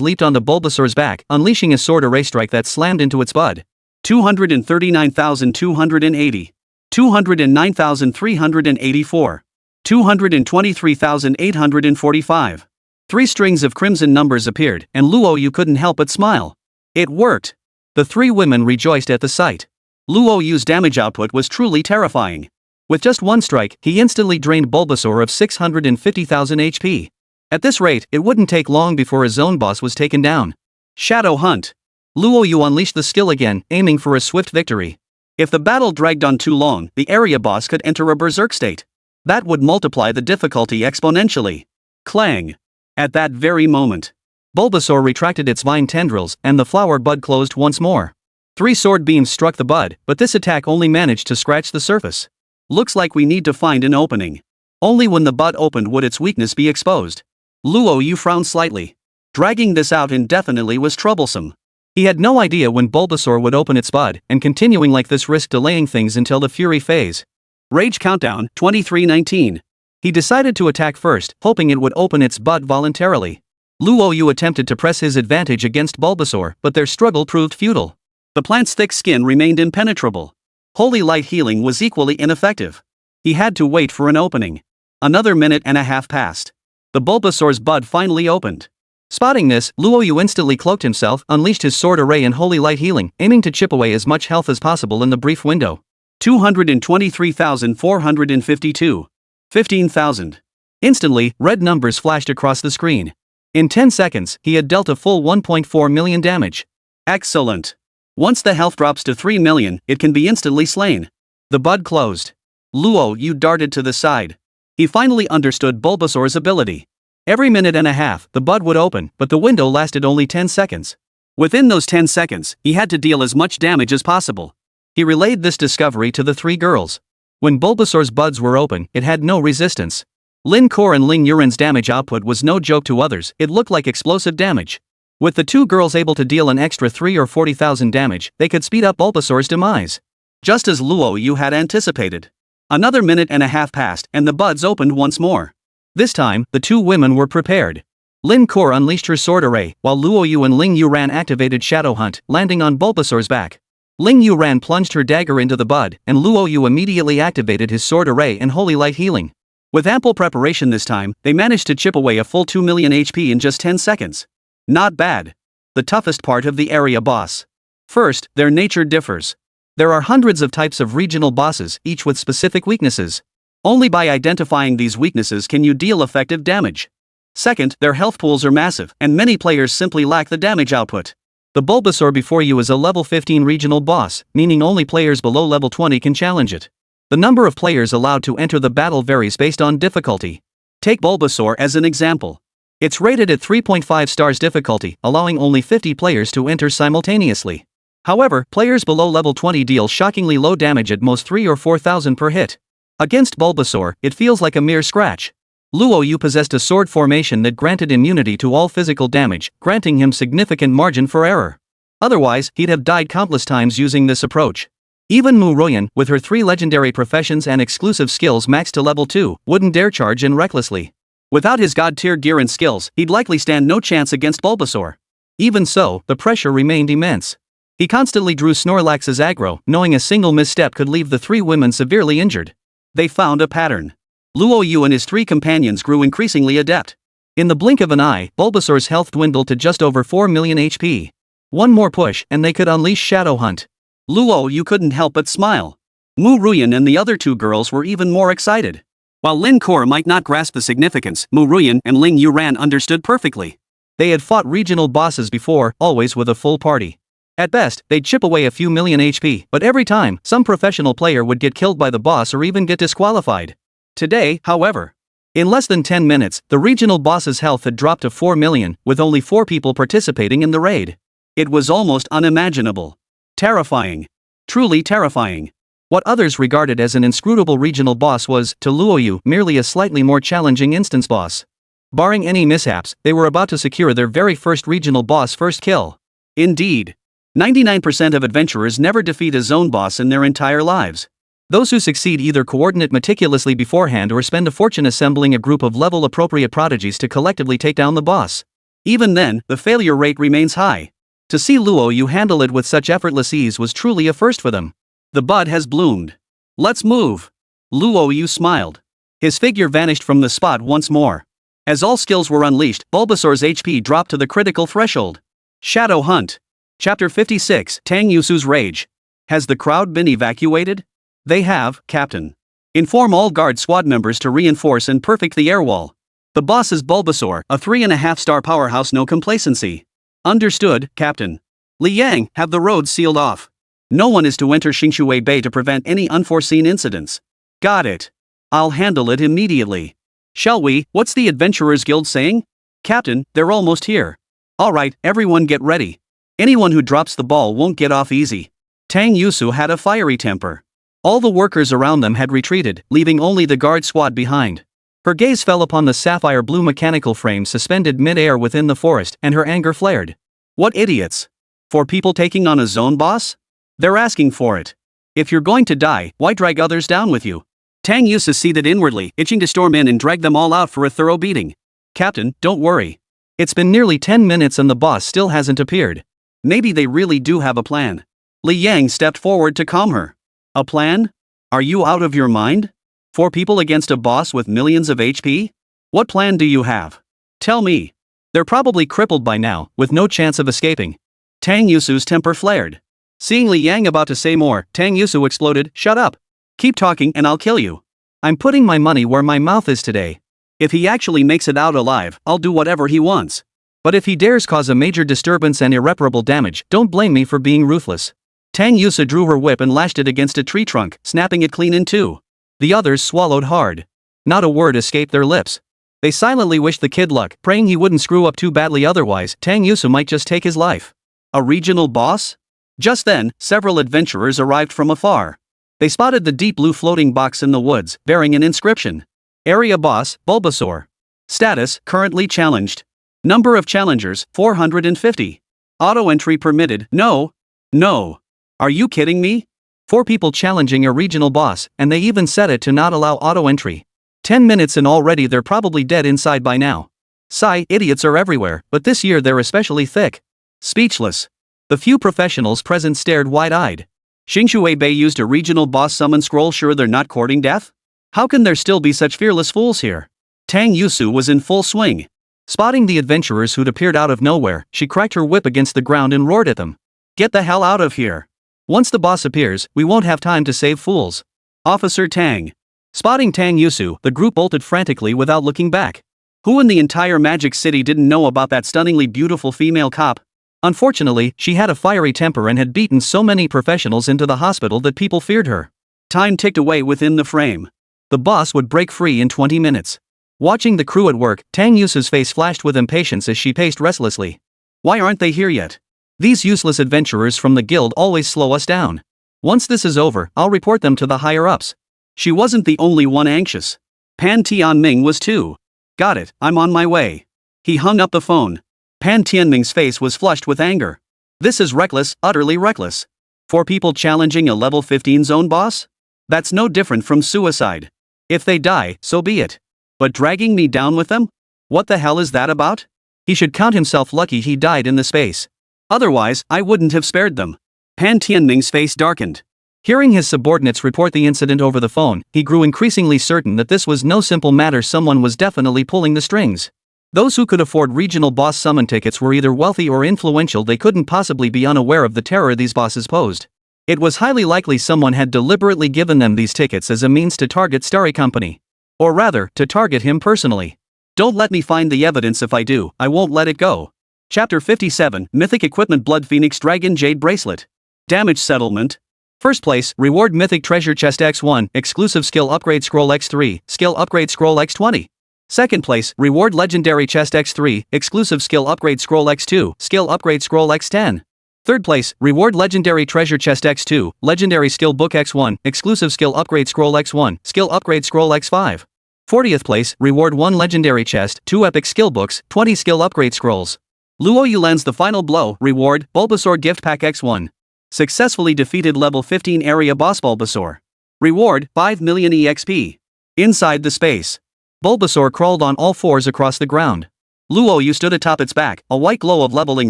leaped onto Bulbasaur's back, unleashing a sword array strike that slammed into its bud. 239,280. 209,384. 223,845. 3 strings of crimson numbers appeared, and Luo Yu couldn't help but smile. It worked. The 3 women rejoiced at the sight. Luo Yu's damage output was truly terrifying. With just 1 strike, he instantly drained Bulbasaur of 650,000 HP. At this rate, it wouldn't take long before his own boss was taken down. Shadow Hunt. Luo Yu unleashed the skill again, aiming for a swift victory. If the battle dragged on too long, the area boss could enter a berserk state. That would multiply the difficulty exponentially. Clang. At that very moment, Bulbasaur retracted its vine tendrils, and the flower bud closed once more. 3 sword beams struck the bud, but this attack only managed to scratch the surface. Looks like we need to find an opening. Only when the bud opened would its weakness be exposed. Luo Yu frowned slightly. Dragging this out indefinitely was troublesome. He had no idea when Bulbasaur would open its bud, and continuing like this risked delaying things until the Fury phase. Rage Countdown, 2319. He decided to attack first, hoping it would open its bud voluntarily. Luo Yu attempted to press his advantage against Bulbasaur, but their struggle proved futile. The plant's thick skin remained impenetrable. Holy Light Healing was equally ineffective. He had to wait for an opening. Another minute and a half passed. The Bulbasaur's bud finally opened. Spotting this, Luo Yu instantly cloaked himself, unleashed his sword array and Holy Light Healing, aiming to chip away as much health as possible in the brief window. 223,452. 15,000. Instantly, red numbers flashed across the screen. In 10 seconds, he had dealt a full 1.4 million damage. Excellent. Once the health drops to 3 million, it can be instantly slain. The bud closed. Luo Yu darted to the side. He finally understood Bulbasaur's ability. Every minute and a half, the bud would open, but the window lasted only 10 seconds. Within those 10 seconds, he had to deal as much damage as possible. He relayed this discovery to the 3 girls. When Bulbasaur's buds were open, it had no resistance. Lin Kor and Ling Yuran's damage output was no joke to others, it looked like explosive damage. With the 2 girls able to deal an extra 3 or 40,000 damage, they could speed up Bulbasaur's demise. Just as Luo Yu had anticipated. Another minute and a half passed, and the buds opened once more. This time, the 2 women were prepared. Lin Kor unleashed her sword array, while Luo Yu and Ling Yuran activated Shadow Hunt, landing on Bulbasaur's back. Ling Yuran plunged her dagger into the bud, and Luo Yu immediately activated his sword array and Holy Light Healing. With ample preparation this time, they managed to chip away a full 2 million HP in just 10 seconds. Not bad. The toughest part of the area boss. First, their nature differs. There are hundreds of types of regional bosses, each with specific weaknesses. Only by identifying these weaknesses can you deal effective damage. Second, their health pools are massive, and many players simply lack the damage output. The Bulbasaur before you is a level 15 regional boss, meaning only players below level 20 can challenge it. The number of players allowed to enter the battle varies based on difficulty. Take Bulbasaur as an example. It's rated at 3.5 stars difficulty, allowing only 50 players to enter simultaneously. However, players below level 20 deal shockingly low damage at most 3 or 4,000 per hit. Against Bulbasaur, it feels like a mere scratch. Luo Yu possessed a sword formation that granted immunity to all physical damage, granting him significant margin for error. Otherwise, he'd have died countless times using this approach. Even Mu Ruyan, with her 3 legendary professions and exclusive skills maxed to level 2, wouldn't dare charge in recklessly. Without his god-tier gear and skills, he'd likely stand no chance against Bulbasaur. Even so, the pressure remained immense. He constantly drew Snorlax's aggro, knowing a single misstep could leave the 3 women severely injured. They found a pattern. Luo Yu and his 3 companions grew increasingly adept. In the blink of an eye, Bulbasaur's health dwindled to just over 4 million HP. One more push, and they could unleash Shadow Hunt. Luo Yu couldn't help but smile. Mu Ruyan and the other 2 girls were even more excited. While Lin Kor might not grasp the significance, Mu Ruyan and Ling Yuran understood perfectly. They had fought regional bosses before, always with a full party. At best, they'd chip away a few million HP, but every time, some professional player would get killed by the boss or even get disqualified. Today, however, in less than 10 minutes, the regional boss's health had dropped to 4 million, with only 4 people participating in the raid. It was almost unimaginable. Terrifying. Truly terrifying. What others regarded as an inscrutable regional boss was, to Luo Yu, merely a slightly more challenging instance boss. Barring any mishaps, they were about to secure their very first regional boss first kill. Indeed. 99% of adventurers never defeat a zone boss in their entire lives. Those who succeed either coordinate meticulously beforehand or spend a fortune assembling a group of level-appropriate prodigies to collectively take down the boss. Even then, the failure rate remains high. To see Luo Yu handle it with such effortless ease was truly a first for them. The bud has bloomed. Let's move. Luo Yu smiled. His figure vanished from the spot once more. As all skills were unleashed, Bulbasaur's HP dropped to the critical threshold. Shadow Hunt. Chapter 56, Tang Yusu's Rage. Has the crowd been evacuated? They have, Captain. Inform all guard squad members to reinforce and perfect the air wall. The boss is Bulbasaur, a 3.5-star powerhouse, no complacency. Understood, Captain. Liang, have the roads sealed off. No one is to enter Xingshui Bay to prevent any unforeseen incidents. Got it. I'll handle it immediately. Shall we? What's the Adventurers Guild saying? Captain, they're almost here. Alright, everyone get ready. Anyone who drops the ball won't get off easy. Tang Yusu had a fiery temper. All the workers around them had retreated, leaving only the guard squad behind. Her gaze fell upon the sapphire blue mechanical frame suspended mid-air within the forest, and her anger flared. What idiots! 4 people taking on a zone boss? They're asking for it. If you're going to die, why drag others down with you? Tang Yusu seethed inwardly, itching to storm in and drag them all out for a thorough beating. Captain, don't worry. It's been nearly 10 minutes and the boss still hasn't appeared. Maybe they really do have a plan. Li Yang stepped forward to calm her. A plan? Are you out of your mind? 4 people against a boss with millions of HP? What plan do you have? Tell me. They're probably crippled by now, with no chance of escaping. Tang Yusu's temper flared. Seeing Li Yang about to say more, Tang Yusu exploded, shut up. Keep talking and I'll kill you. I'm putting my money where my mouth is today. If he actually makes it out alive, I'll do whatever he wants. But if he dares cause a major disturbance and irreparable damage, don't blame me for being ruthless. Tang Yusu drew her whip and lashed it against a tree trunk, snapping it clean in 2. The others swallowed hard. Not a word escaped their lips. They silently wished the kid luck, praying he wouldn't screw up too badly, otherwise Tang Yusu might just take his life. A regional boss? Just then, several adventurers arrived from afar. They spotted the deep blue floating box in the woods, bearing an inscription. Area Boss, Bulbasaur. Status, currently challenged. Number of challengers, 450. Auto entry permitted, no. No. Are you kidding me? 4 people challenging a regional boss, and they even set it to not allow auto entry. 10 minutes and already they're probably dead inside by now. Sigh, idiots are everywhere, but this year they're especially thick. Speechless. The few professionals present stared wide-eyed. Xingshui Bei used a regional boss summon scroll, sure they're not courting death? How can there still be such fearless fools here? Tang Yusu was in full swing. Spotting the adventurers who'd appeared out of nowhere, she cracked her whip against the ground and roared at them. Get the hell out of here. Once the boss appears, we won't have time to save fools. Officer Tang. Spotting Tang Yusu, the group bolted frantically without looking back. Who in the entire Magic City didn't know about that stunningly beautiful female cop? Unfortunately, she had a fiery temper and had beaten so many professionals into the hospital that people feared her. Time ticked away within the frame. The boss would break free in 20 minutes. Watching the crew at work, Tang Yusu's face flashed with impatience as she paced restlessly. Why aren't they here yet? These useless adventurers from the guild always slow us down. Once this is over, I'll report them to the higher-ups. She wasn't the only one anxious. Pan Tianming was too. Got it, I'm on my way. He hung up the phone. Pan Tianming's face was flushed with anger. This is reckless, utterly reckless. 4 people challenging a level 15 zone boss? That's no different from suicide. If they die, so be it. But dragging me down with them? What the hell is that about? He should count himself lucky he died in the space. Otherwise, I wouldn't have spared them. Pan Tianming's face darkened. Hearing his subordinates report the incident over the phone, he grew increasingly certain that this was no simple matter. Someone was definitely pulling the strings. Those who could afford regional boss summon tickets were either wealthy or influential. They couldn't possibly be unaware of the terror these bosses posed. It was highly likely someone had deliberately given them these tickets as a means to target Starry Company. Or rather, to target him personally. Don't let me find the evidence. If I do, I won't let it go. Chapter 57, Mythic Equipment Blood Phoenix Dragon Jade Bracelet. Damage Settlement. First place, reward Mythic Treasure Chest X1, exclusive skill upgrade scroll X3, skill upgrade scroll X20. Second place, reward Legendary Chest X3, exclusive skill upgrade scroll X2, skill upgrade scroll X10. Third place, reward Legendary Treasure Chest X2, Legendary Skill Book X1, exclusive skill upgrade scroll X1, skill upgrade scroll X5. 40th place, reward 1 Legendary Chest, 2 Epic Skill Books, 20 skill upgrade scrolls. Luo Yu lands the final blow, reward, Bulbasaur Gift Pack X1. Successfully defeated level 15 area boss Bulbasaur. Reward, 5 million EXP. Inside the space. Bulbasaur crawled on all fours across the ground. Luo Yu stood atop its back, a white glow of leveling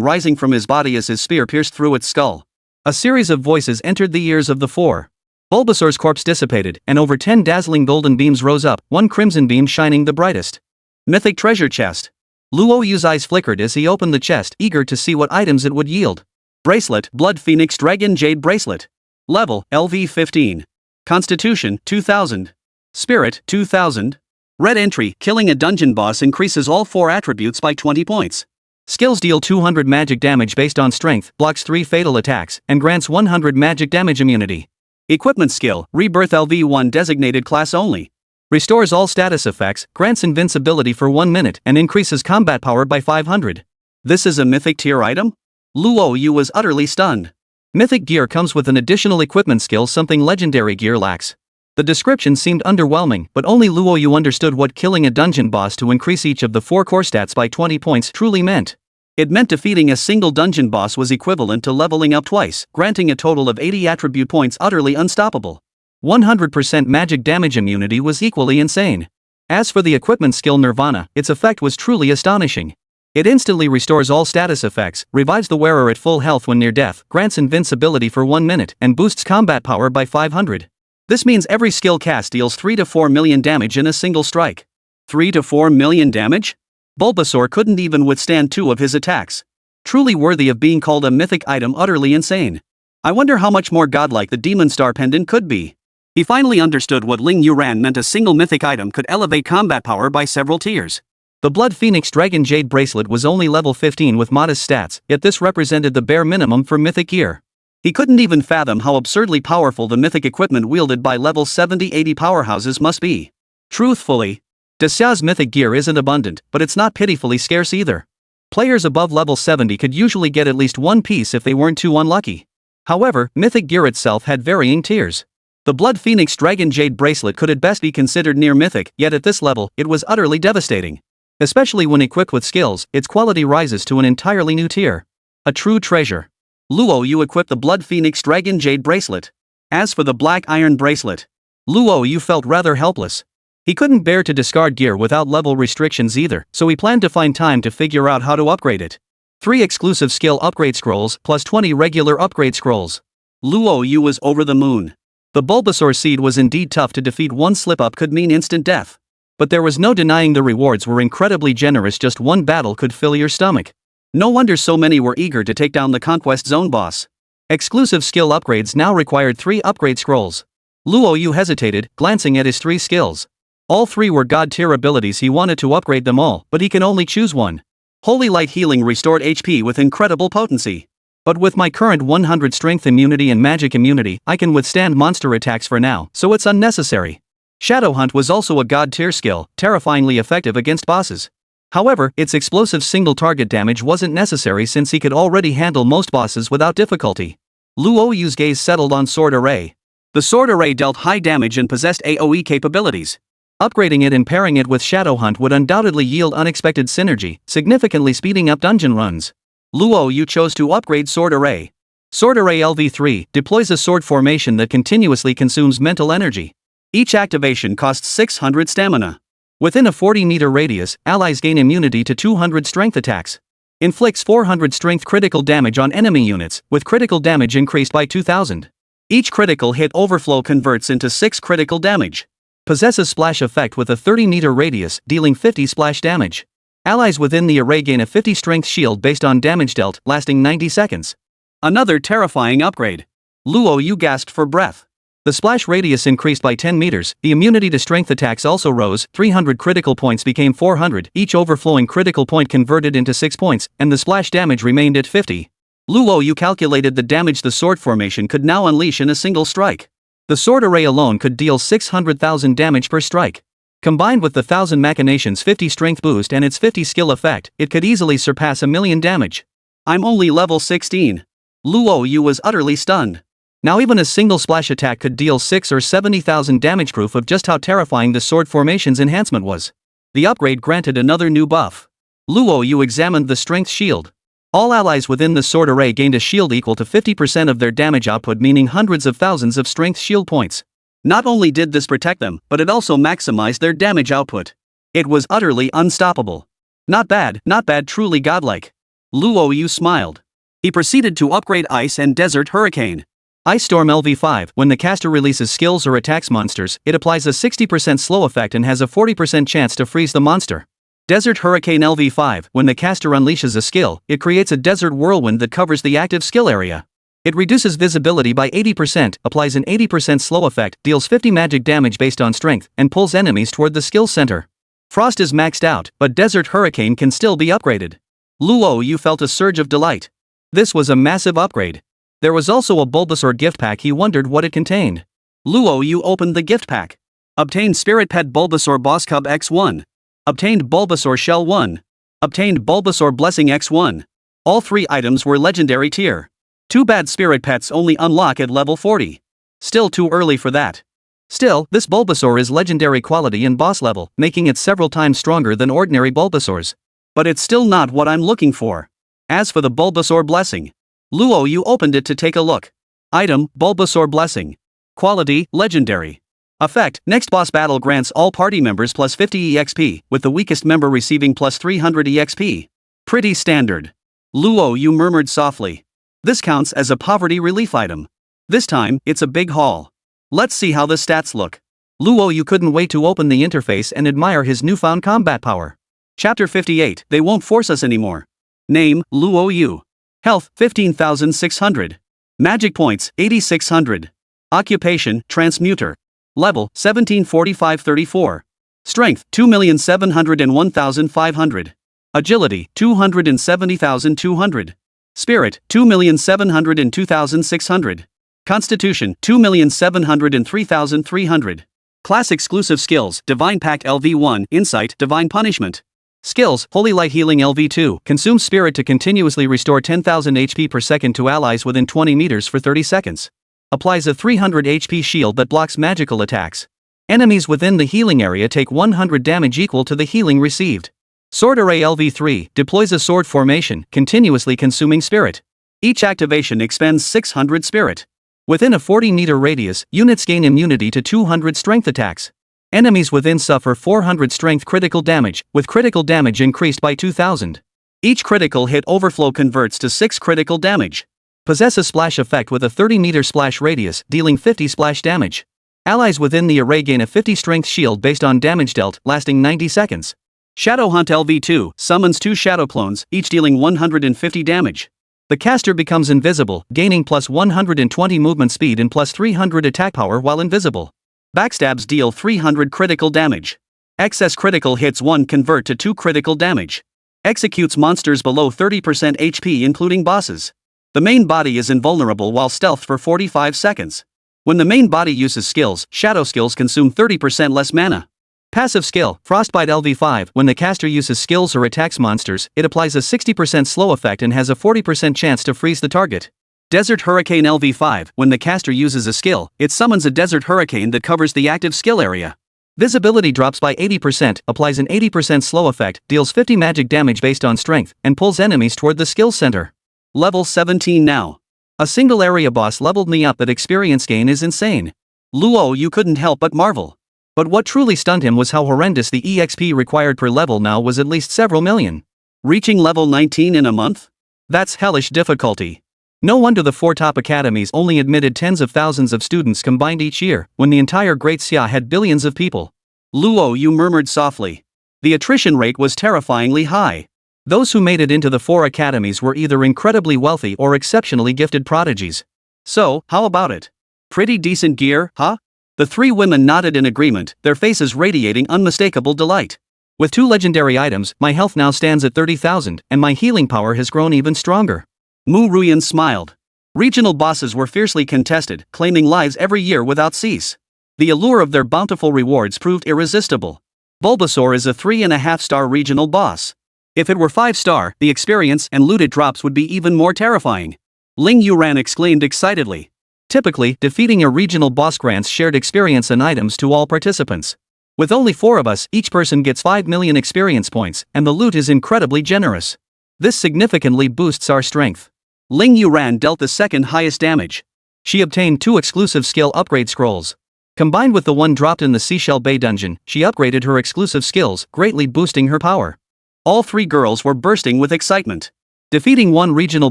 rising from his body as his spear pierced through its skull. A series of voices entered the ears of the 4. Bulbasaur's corpse dissipated, and over 10 dazzling golden beams rose up, one crimson beam shining the brightest. Mythic Treasure Chest. Luo Yu's eyes flickered as he opened the chest, eager to see what items it would yield. Bracelet, Blood Phoenix Dragon Jade Bracelet. Level, LV 15. Constitution, 2000. Spirit, 2000. Red entry, killing a dungeon boss increases all 4 attributes by 20 points. Skills deal 200 magic damage based on strength, blocks 3 fatal attacks, and grants 100 magic damage immunity. Equipment skill, Rebirth LV1 designated class only. Restores all status effects, grants invincibility for 1 minute, and increases combat power by 500. This is a mythic tier item? Luo Yu was utterly stunned. Mythic gear comes with an additional equipment skill, something legendary gear lacks. The description seemed underwhelming, but only Luo Yu understood what killing a dungeon boss to increase each of the 4 core stats by 20 points truly meant. It meant defeating a single dungeon boss was equivalent to leveling up twice, granting a total of 80 attribute points, utterly unstoppable. 100% magic damage immunity was equally insane. As for the equipment skill Nirvana, its effect was truly astonishing. It instantly restores all status effects, revives the wearer at full health when near death, grants invincibility for 1 minute, and boosts combat power by 500. This means every skill cast deals 3 to 4 million damage in a single strike. 3 to 4 million damage? Bulbasaur couldn't even withstand 2 of his attacks. Truly worthy of being called a mythic item, utterly insane. I wonder how much more godlike the Demon Star Pendant could be. He finally understood what Ling Yuran meant. A single mythic item could elevate combat power by several tiers. The Blood Phoenix Dragon Jade Bracelet was only level 15 with modest stats, yet this represented the bare minimum for mythic gear. He couldn't even fathom how absurdly powerful the mythic equipment wielded by level 70-80 powerhouses must be. Truthfully, Dexia's mythic gear isn't abundant, but it's not pitifully scarce either. Players above level 70 could usually get at least 1 piece if they weren't too unlucky. However, mythic gear itself had varying tiers. The Blood Phoenix Dragon Jade Bracelet could at best be considered near mythic, yet at this level, it was utterly devastating. Especially when equipped with skills, its quality rises to an entirely new tier. A true treasure. Luo Yu equipped the Blood Phoenix Dragon Jade Bracelet. As for the Black Iron Bracelet, Luo Yu felt rather helpless. He couldn't bear to discard gear without level restrictions either, so he planned to find time to figure out how to upgrade it. 3 exclusive skill upgrade scrolls plus 20 regular upgrade scrolls. Luo Yu was over the moon. The Bulbasaur seed was indeed tough to defeat. 1 slip-up could mean instant death. But there was no denying the rewards were incredibly generous. Just 1 battle could fill your stomach. No wonder so many were eager to take down the Conquest Zone boss. Exclusive skill upgrades now required 3 upgrade scrolls. Luo Yu hesitated, glancing at his 3 skills. All 3 were god-tier abilities. He wanted to upgrade them all, but he can only choose one. Holy Light Healing restored HP with incredible potency. But with my current 100 strength immunity and magic immunity, I can withstand monster attacks for now, so it's unnecessary. Shadow Hunt was also a god-tier skill, terrifyingly effective against bosses. However, its explosive single-target damage wasn't necessary since he could already handle most bosses without difficulty. Luo Yu's gaze settled on Sword Array. The Sword Array dealt high damage and possessed AoE capabilities. Upgrading it and pairing it with Shadow Hunt would undoubtedly yield unexpected synergy, significantly speeding up dungeon runs. Luo Yu chose to upgrade Sword Array. Sword Array LV3 deploys a sword formation that continuously consumes mental energy. Each activation costs 600 stamina. Within a 40-meter radius, allies gain immunity to 200 strength attacks. Inflicts 400 strength critical damage on enemy units, with critical damage increased by 2000. Each critical hit overflow converts into 6 critical damage. Possesses splash effect with a 30-meter radius, dealing 50 splash damage. Allies within the array gain a 50 strength shield based on damage dealt, lasting 90 seconds. Another terrifying upgrade. Luo Yu gasped for breath. The splash radius increased by 10 meters, the immunity to strength attacks also rose, 300 critical points became 400, each overflowing critical point converted into 6 points, and the splash damage remained at 50. Luo Yu calculated the damage the sword formation could now unleash in a single strike. The sword array alone could deal 600,000 damage per strike. Combined with the 1000 machinations 50 strength boost and its 50 skill effect, it could easily surpass 1,000,000 damage. I'm only level 16. Luo Yu was utterly stunned. Now even a single splash attack could deal 6 or 70,000 damage, proof of just how terrifying the sword formation's enhancement was. The upgrade granted another new buff. Luo Yu examined the strength shield. All allies within the sword array gained a shield equal to 50% of their damage output, meaning hundreds of thousands of strength shield points. Not only did this protect them, but it also maximized their damage output. It was utterly unstoppable. Not bad, truly godlike. Luo Yu smiled. He proceeded to upgrade Ice and Desert Hurricane. Ice Storm LV5. When the caster releases skills or attacks monsters, it applies a 60% slow effect and has a 40% chance to freeze the monster. Desert Hurricane LV5. When the caster unleashes a skill, it creates a desert whirlwind that covers the active skill area. It reduces visibility by 80%, applies an 80% slow effect, deals 50 magic damage based on strength, and pulls enemies toward the skill center. Frost is maxed out, but Desert Hurricane can still be upgraded. Luo Yu felt a surge of delight. This was a massive upgrade. There was also a Bulbasaur gift pack. He wondered what it contained. Luo Yu opened the gift pack. Obtained Spirit Pet Bulbasaur Boss Cub X1. Obtained Bulbasaur Shell 1. Obtained Bulbasaur Blessing X1. All 3 items were legendary tier. Too bad Spirit Pets only unlock at level 40. Still too early for that. Still, this Bulbasaur is legendary quality and boss level, making it several times stronger than ordinary Bulbasaurs. But it's still not what I'm looking for. As for the Bulbasaur Blessing, Luo Yu opened it to take a look. Item, Bulbasaur Blessing. Quality, legendary. Effect, next boss battle grants all party members plus 50 EXP, with the weakest member receiving plus 300 EXP. Pretty standard. Luo Yu murmured softly. This counts as a poverty relief item. This time, it's a big haul. Let's see how the stats look. Luo Yu couldn't wait to open the interface and admire his newfound combat power. Chapter 58, They Won't Force Us Anymore. Name, Luo Yu. Health, 15,600. Magic points, 8,600. Occupation, Transmuter. Level, 1745-34. Strength, 2,701,500. Agility, 270,200. Spirit, 2,702,600. Constitution, 2,703,300. Class exclusive skills, Divine Pact LV1, Insight, Divine Punishment. Skills, Holy Light Healing LV2, consumes spirit to continuously restore 10,000 HP per second to allies within 20 meters for 30 seconds. Applies a 300 HP shield that blocks magical attacks. Enemies within the healing area take 100 damage equal to the healing received. Sword Array LV3 deploys a sword formation, continuously consuming spirit. Each activation expends 600 spirit. Within a 40-meter radius, units gain immunity to 200 strength attacks. Enemies within suffer 400 strength critical damage, with critical damage increased by 2000. Each critical hit overflow converts to 6 critical damage. Possess a splash effect with a 30-meter splash radius, dealing 50 splash damage. Allies within the array gain a 50 strength shield based on damage dealt, lasting 90 seconds. Shadow Hunt LV2 summons 2 shadow clones, each dealing 150 damage. The caster becomes invisible, gaining plus 120 movement speed and plus 300 attack power while invisible. Backstabs deal 300 critical damage. Excess critical hits 1 convert to 2 critical damage. Executes monsters below 30% HP including bosses. The main body is invulnerable while stealthed for 45 seconds. When the main body uses skills, shadow skills consume 30% less mana. Passive skill, Frostbite LV5. When the caster uses skills or attacks monsters, it applies a 60% slow effect and has a 40% chance to freeze the target. Desert Hurricane LV5. When the caster uses a skill, it summons a desert hurricane that covers the active skill area. Visibility drops by 80%, applies an 80% slow effect, deals 50 magic damage based on strength, and pulls enemies toward the skill center. Level 17 now. A single area boss leveled me up. That experience gain is insane. Luo Yu couldn't help but marvel. But what truly stunned him was how horrendous the EXP required per level now was, at least several million. Reaching level 19 in a month? That's hellish difficulty. No wonder the 4 top academies only admitted tens of thousands of students combined each year, when the entire Great Xia had billions of people. Luo Yu murmured softly. The attrition rate was terrifyingly high. Those who made it into the 4 academies were either incredibly wealthy or exceptionally gifted prodigies. So, how about it? Pretty decent gear, huh? The 3 women nodded in agreement, their faces radiating unmistakable delight. With 2 legendary items, my health now stands at 30,000, and my healing power has grown even stronger. Mu Ruyan smiled. Regional bosses were fiercely contested, claiming lives every year without cease. The allure of their bountiful rewards proved irresistible. Bulbasaur is a 3.5-star regional boss. If it were 5-star, the experience and loot it drops would be even more terrifying. Ling Yuran exclaimed excitedly. Typically, defeating a regional boss grants shared experience and items to all participants. With only 4 of us, each person gets 5 million experience points, and the loot is incredibly generous. This significantly boosts our strength. Ling Yuran dealt the second highest damage. She obtained 2 exclusive skill upgrade scrolls. Combined with the one dropped in the Seashell Bay dungeon, she upgraded her exclusive skills, greatly boosting her power. All 3 girls were bursting with excitement. Defeating 1 regional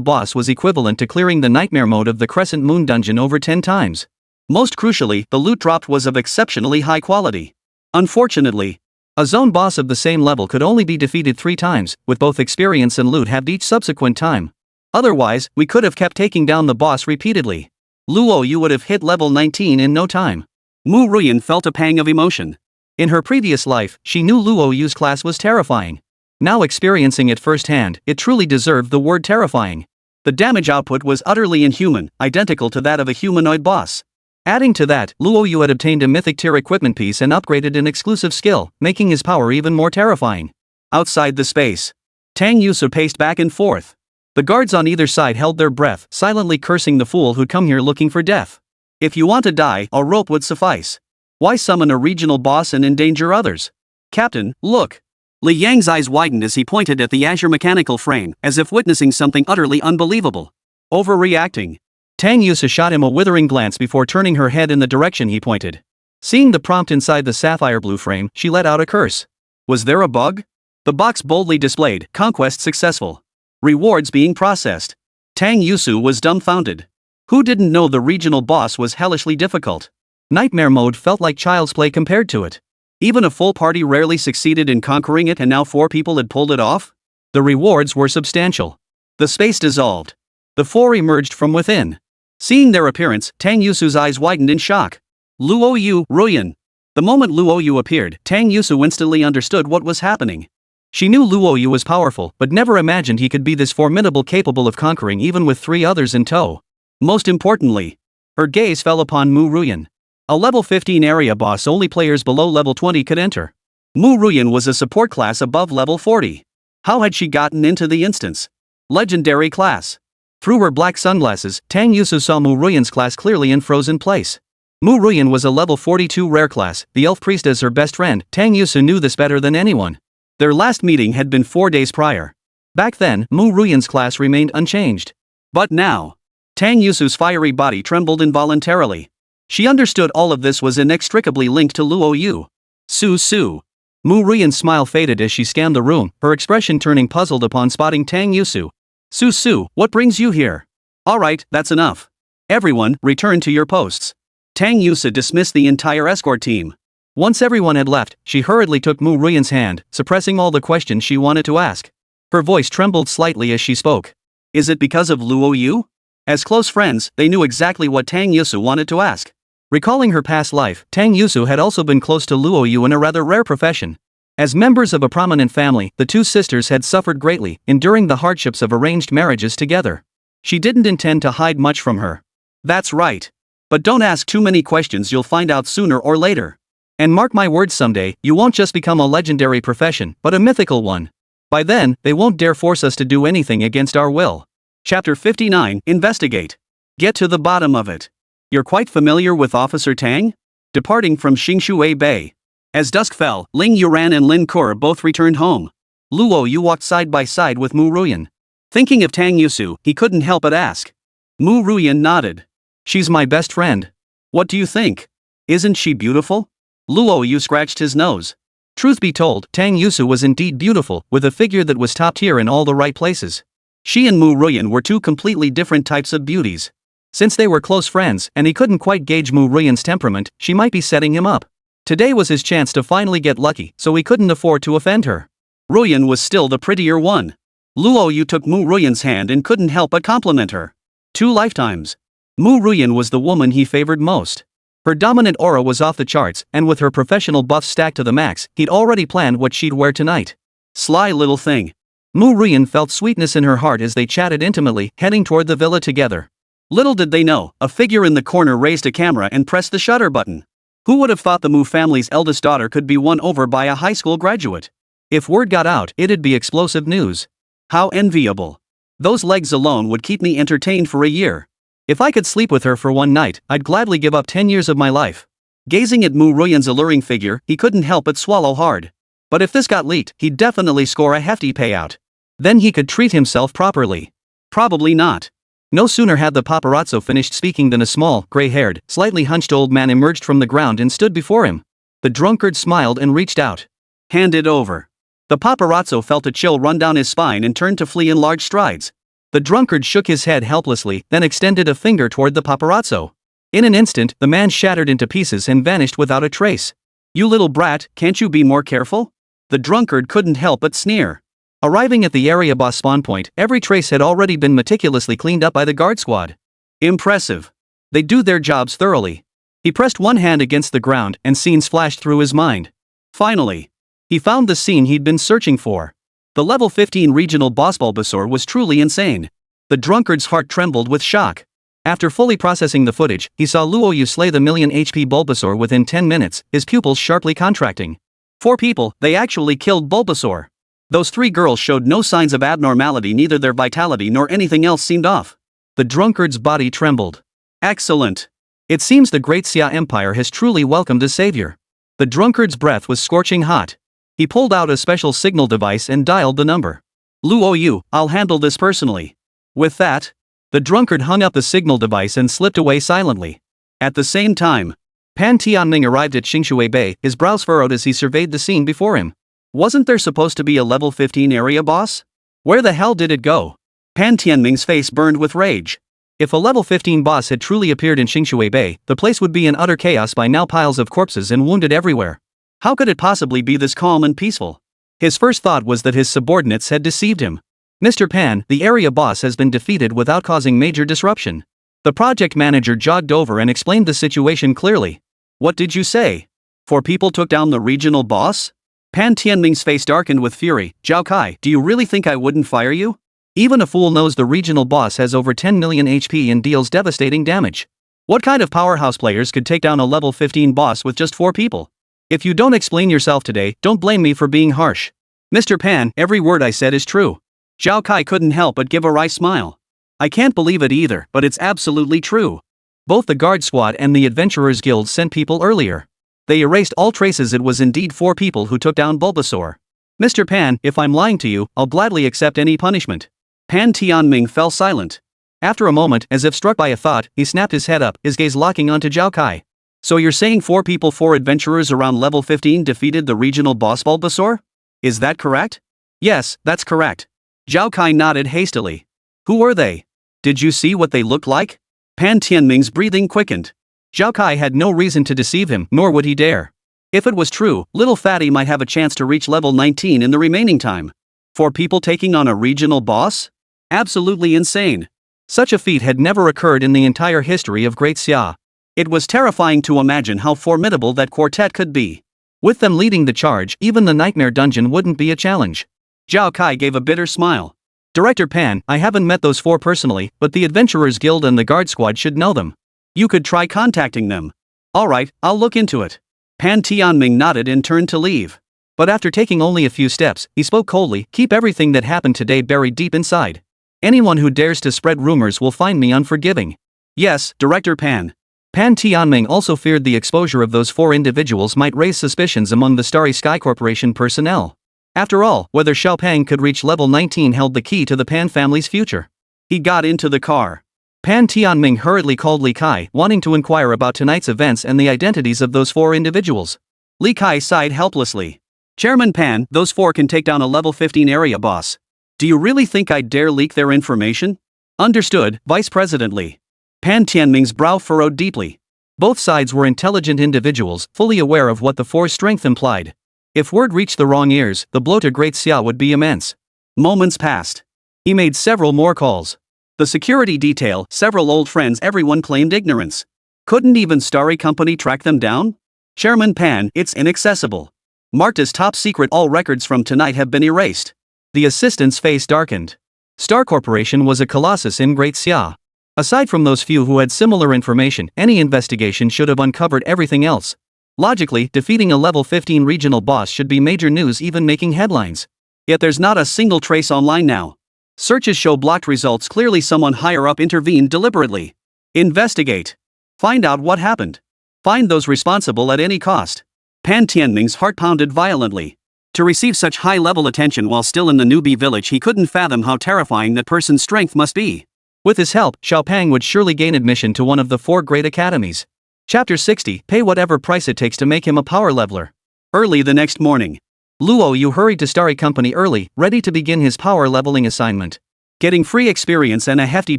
boss was equivalent to clearing the nightmare mode of the Crescent Moon dungeon over 10 times. Most crucially, the loot dropped was of exceptionally high quality. Unfortunately, a zone boss of the same level could only be defeated 3 times, with both experience and loot halved each subsequent time. Otherwise, we could have kept taking down the boss repeatedly. Luo Yu would have hit level 19 in no time. Mu Ruyan felt a pang of emotion. In her previous life, she knew Luo Yu's class was terrifying. Now experiencing it firsthand, it truly deserved the word terrifying. The damage output was utterly inhuman, identical to that of a humanoid boss. Adding to that, Luo Yu had obtained a mythic tier equipment piece and upgraded an exclusive skill, making his power even more terrifying. Outside the space, Tang Yusu paced back and forth. The guards on either side held their breath, silently cursing the fool who'd come here looking for death. If you want to die, a rope would suffice. Why summon a regional boss and endanger others? Captain, look. Li Yang's eyes widened as he pointed at the azure mechanical frame, as if witnessing something utterly unbelievable. Overreacting. Tang Yusa shot him a withering glance before turning her head in the direction he pointed. Seeing the prompt inside the sapphire blue frame, she let out a curse. Was there a bug? The box boldly displayed, "Conquest successful. Rewards being processed." Tang Yusu was dumbfounded. Who didn't know the regional boss was hellishly difficult? Nightmare mode felt like child's play compared to it. Even a full party rarely succeeded in conquering it, and now 4 people had pulled it off? The rewards were substantial. The space dissolved. The 4 emerged from within. Seeing their appearance, Tang Yusu's eyes widened in shock. Luo Yu, Ruyan. The moment Luo Yu appeared, Tang Yusu instantly understood what was happening. She knew Luo Yu was powerful, but never imagined he could be this formidable, capable of conquering even with 3 others in tow. Most importantly, her gaze fell upon Mu Ruyan. A level 15 area boss only players below level 20 could enter. Mu Ruyan was a support class above level 40. How had she gotten into the instance? Legendary class. Through her black sunglasses, Tang Yusu saw Mu Ruyan's class clearly in frozen place. Mu Ruyan was a level 42 rare class, the elf priestess her best friend. Tang Yusu knew this better than anyone. Their last meeting had been 4 days prior. Back then, Mu Ruyan's class remained unchanged. But now, Tang Yusu's fiery body trembled involuntarily. She understood all of this was inextricably linked to Luo Yu. Su. Mu Ruyan's smile faded as she scanned the room, her expression turning puzzled upon spotting Tang Yusu. Su, what brings you here? Alright, that's enough. Everyone, return to your posts. Tang Yusu dismissed the entire escort team. Once everyone had left, she hurriedly took Mu Ruyan's hand, suppressing all the questions she wanted to ask. Her voice trembled slightly as she spoke. Is it because of Luo Yu? As close friends, they knew exactly what Tang Yusu wanted to ask. Recalling her past life, Tang Yusu had also been close to Luo Yu in a rather rare profession. As members of a prominent family, the two sisters had suffered greatly, enduring the hardships of arranged marriages together. She didn't intend to hide much from her. That's right. But don't ask too many questions, you'll find out sooner or later. And mark my words, someday, you won't just become a legendary profession, but a mythical one. By then, they won't dare force us to do anything against our will. Chapter 59, Investigate. Get to the bottom of it. You're quite familiar with Officer Tang? Departing from Xingshui Bay. As dusk fell, Ling Yuran and Lin Kur both returned home. Luo Yu walked side by side with Mu Ruyan. Thinking of Tang Yusu, he couldn't help but ask. Mu Ruyan nodded. She's my best friend. What do you think? Isn't she beautiful? Luo Yu scratched his nose. Truth be told, Tang Yusu was indeed beautiful, with a figure that was top tier in all the right places. She and Mu Ruyan were two completely different types of beauties. Since they were close friends and he couldn't quite gauge Mu Ruyan's temperament, she might be setting him up. Today was his chance to finally get lucky, so he couldn't afford to offend her. Ruyan was still the prettier one. Luo Yu took Mu Ruyan's hand and couldn't help but compliment her. 2 lifetimes. Mu Ruyan was the woman he favored most. Her dominant aura was off the charts, and with her professional buffs stacked to the max, he'd already planned what she'd wear tonight. Sly little thing. Mu Ruyan felt sweetness in her heart as they chatted intimately, heading toward the villa together. Little did they know, a figure in the corner raised a camera and pressed the shutter button. Who would have thought the Mu family's eldest daughter could be won over by a high school graduate? If word got out, it'd be explosive news. How enviable. Those legs alone would keep me entertained for a year. If I could sleep with her for one night, I'd gladly give up 10 years of my life. Gazing at Mu Ruyan's alluring figure, he couldn't help but swallow hard. But if this got leaked, he'd definitely score a hefty payout. Then he could treat himself properly. Probably not. No sooner had the paparazzo finished speaking than a small, gray-haired, slightly hunched old man emerged from the ground and stood before him. The drunkard smiled and reached out. Hand it over. The paparazzo felt a chill run down his spine and turned to flee in large strides. The drunkard shook his head helplessly, then extended a finger toward the paparazzo. In an instant, the man shattered into pieces and vanished without a trace. You little brat, can't you be more careful? The drunkard couldn't help but sneer. Arriving at the area boss spawn point, every trace had already been meticulously cleaned up by the guard squad. Impressive. They do their jobs thoroughly. He pressed one hand against the ground, and scenes flashed through his mind. Finally, he found the scene he'd been searching for. The level 15 regional boss Bulbasaur was truly insane. The drunkard's heart trembled with shock. After fully processing the footage, he saw Luo Yu slay the million HP Bulbasaur within 10 minutes, his pupils sharply contracting. 4 people, they actually killed Bulbasaur. Those 3 girls showed no signs of abnormality, neither their vitality nor anything else seemed off. The drunkard's body trembled. Excellent. It seems the Great Xia Empire has truly welcomed a savior. The drunkard's breath was scorching hot. He pulled out a special signal device and dialed the number. Luo Yu, I'll handle this personally. With that, the drunkard hung up the signal device and slipped away silently. At the same time, Pan Tianming arrived at Xingshui Bay, his brows furrowed as he surveyed the scene before him. Wasn't there supposed to be a level 15 area boss? Where the hell did it go? Pan Tianming's face burned with rage. If a level 15 boss had truly appeared in Xingshui Bay, the place would be in utter chaos by now, piles of corpses and wounded everywhere. How could it possibly be this calm and peaceful? His first thought was that his subordinates had deceived him. Mr. Pan, the area boss has been defeated without causing major disruption. The project manager jogged over and explained the situation clearly. What did you say? 4 people took down the regional boss? Pan Tianming's face darkened with fury. Zhao Kai, do you really think I wouldn't fire you? Even a fool knows the regional boss has over 10 million HP and deals devastating damage. What kind of powerhouse players could take down a level 15 boss with just 4 people? If you don't explain yourself today, don't blame me for being harsh. Mr. Pan, every word I said is true. Zhao Kai couldn't help but give a wry smile. I can't believe it either, but it's absolutely true. Both the guard squad and the adventurers guild sent people earlier. They erased all traces. It was indeed 4 people who took down Bulbasaur. Mr. Pan, if I'm lying to you, I'll gladly accept any punishment. Pan Tianming fell silent. After a moment, as if struck by a thought, he snapped his head up, his gaze locking onto Zhao Kai. So you're saying 4 people, 4 adventurers around level 15 defeated the regional boss Bulbasaur? Is that correct? Yes, that's correct. Zhao Kai nodded hastily. Who were they? Did you see what they looked like? Pan Tianming's breathing quickened. Zhao Kai had no reason to deceive him, nor would he dare. If it was true, little fatty might have a chance to reach level 19 in the remaining time. 4 people taking on a regional boss? Absolutely insane. Such a feat had never occurred in the entire history of Great Xia. It was terrifying to imagine how formidable that quartet could be. With them leading the charge, even the nightmare dungeon wouldn't be a challenge. Zhao Kai gave a bitter smile. Director Pan, I haven't met those four personally, but the Adventurers Guild and the Guard Squad should know them. You could try contacting them. Alright, I'll look into it. Pan Tianming nodded and turned to leave. But after taking only a few steps, he spoke coldly, keep everything that happened today buried deep inside. Anyone who dares to spread rumors will find me unforgiving. Yes, Director Pan. Pan Tianming also feared the exposure of those four individuals might raise suspicions among the Starry Sky Corporation personnel. After all, whether Xiaopang could reach level 19 held the key to the Pan family's future. He got into the car. Pan Tianming hurriedly called Li Kai, wanting to inquire about tonight's events and the identities of those four individuals. Li Kai sighed helplessly. Chairman Pan, those four can take down a level 15 area boss. Do you really think I'd dare leak their information? Understood, Vice President Li. Pan Tianming's brow furrowed deeply. Both sides were intelligent individuals, fully aware of what the four's strength implied. If word reached the wrong ears, the blow to Great Xia would be immense. Moments passed. He made several more calls. The security detail, several old friends, everyone claimed ignorance. Couldn't even Starry Company track them down? Chairman Pan, it's inaccessible. Marked as top secret, all records from tonight have been erased. The assistant's face darkened. Star Corporation was a colossus in Great Xia. Aside from those few who had similar information, any investigation should have uncovered everything else. Logically, defeating a level 15 regional boss should be major news, even making headlines. Yet there's not a single trace online now. Searches show blocked results. Clearly someone higher up intervened deliberately. Investigate. Find out what happened. Find those responsible at any cost. Pan Tianming's heart pounded violently. To receive such high-level attention while still in the newbie village, he couldn't fathom how terrifying that person's strength must be. With his help, Xiaopang would surely gain admission to one of the four great academies. Chapter 60, pay whatever price it takes to make him a power leveler. Early the next morning, Luo Yu hurried to Starry Company early, ready to begin his power leveling assignment. Getting free experience and a hefty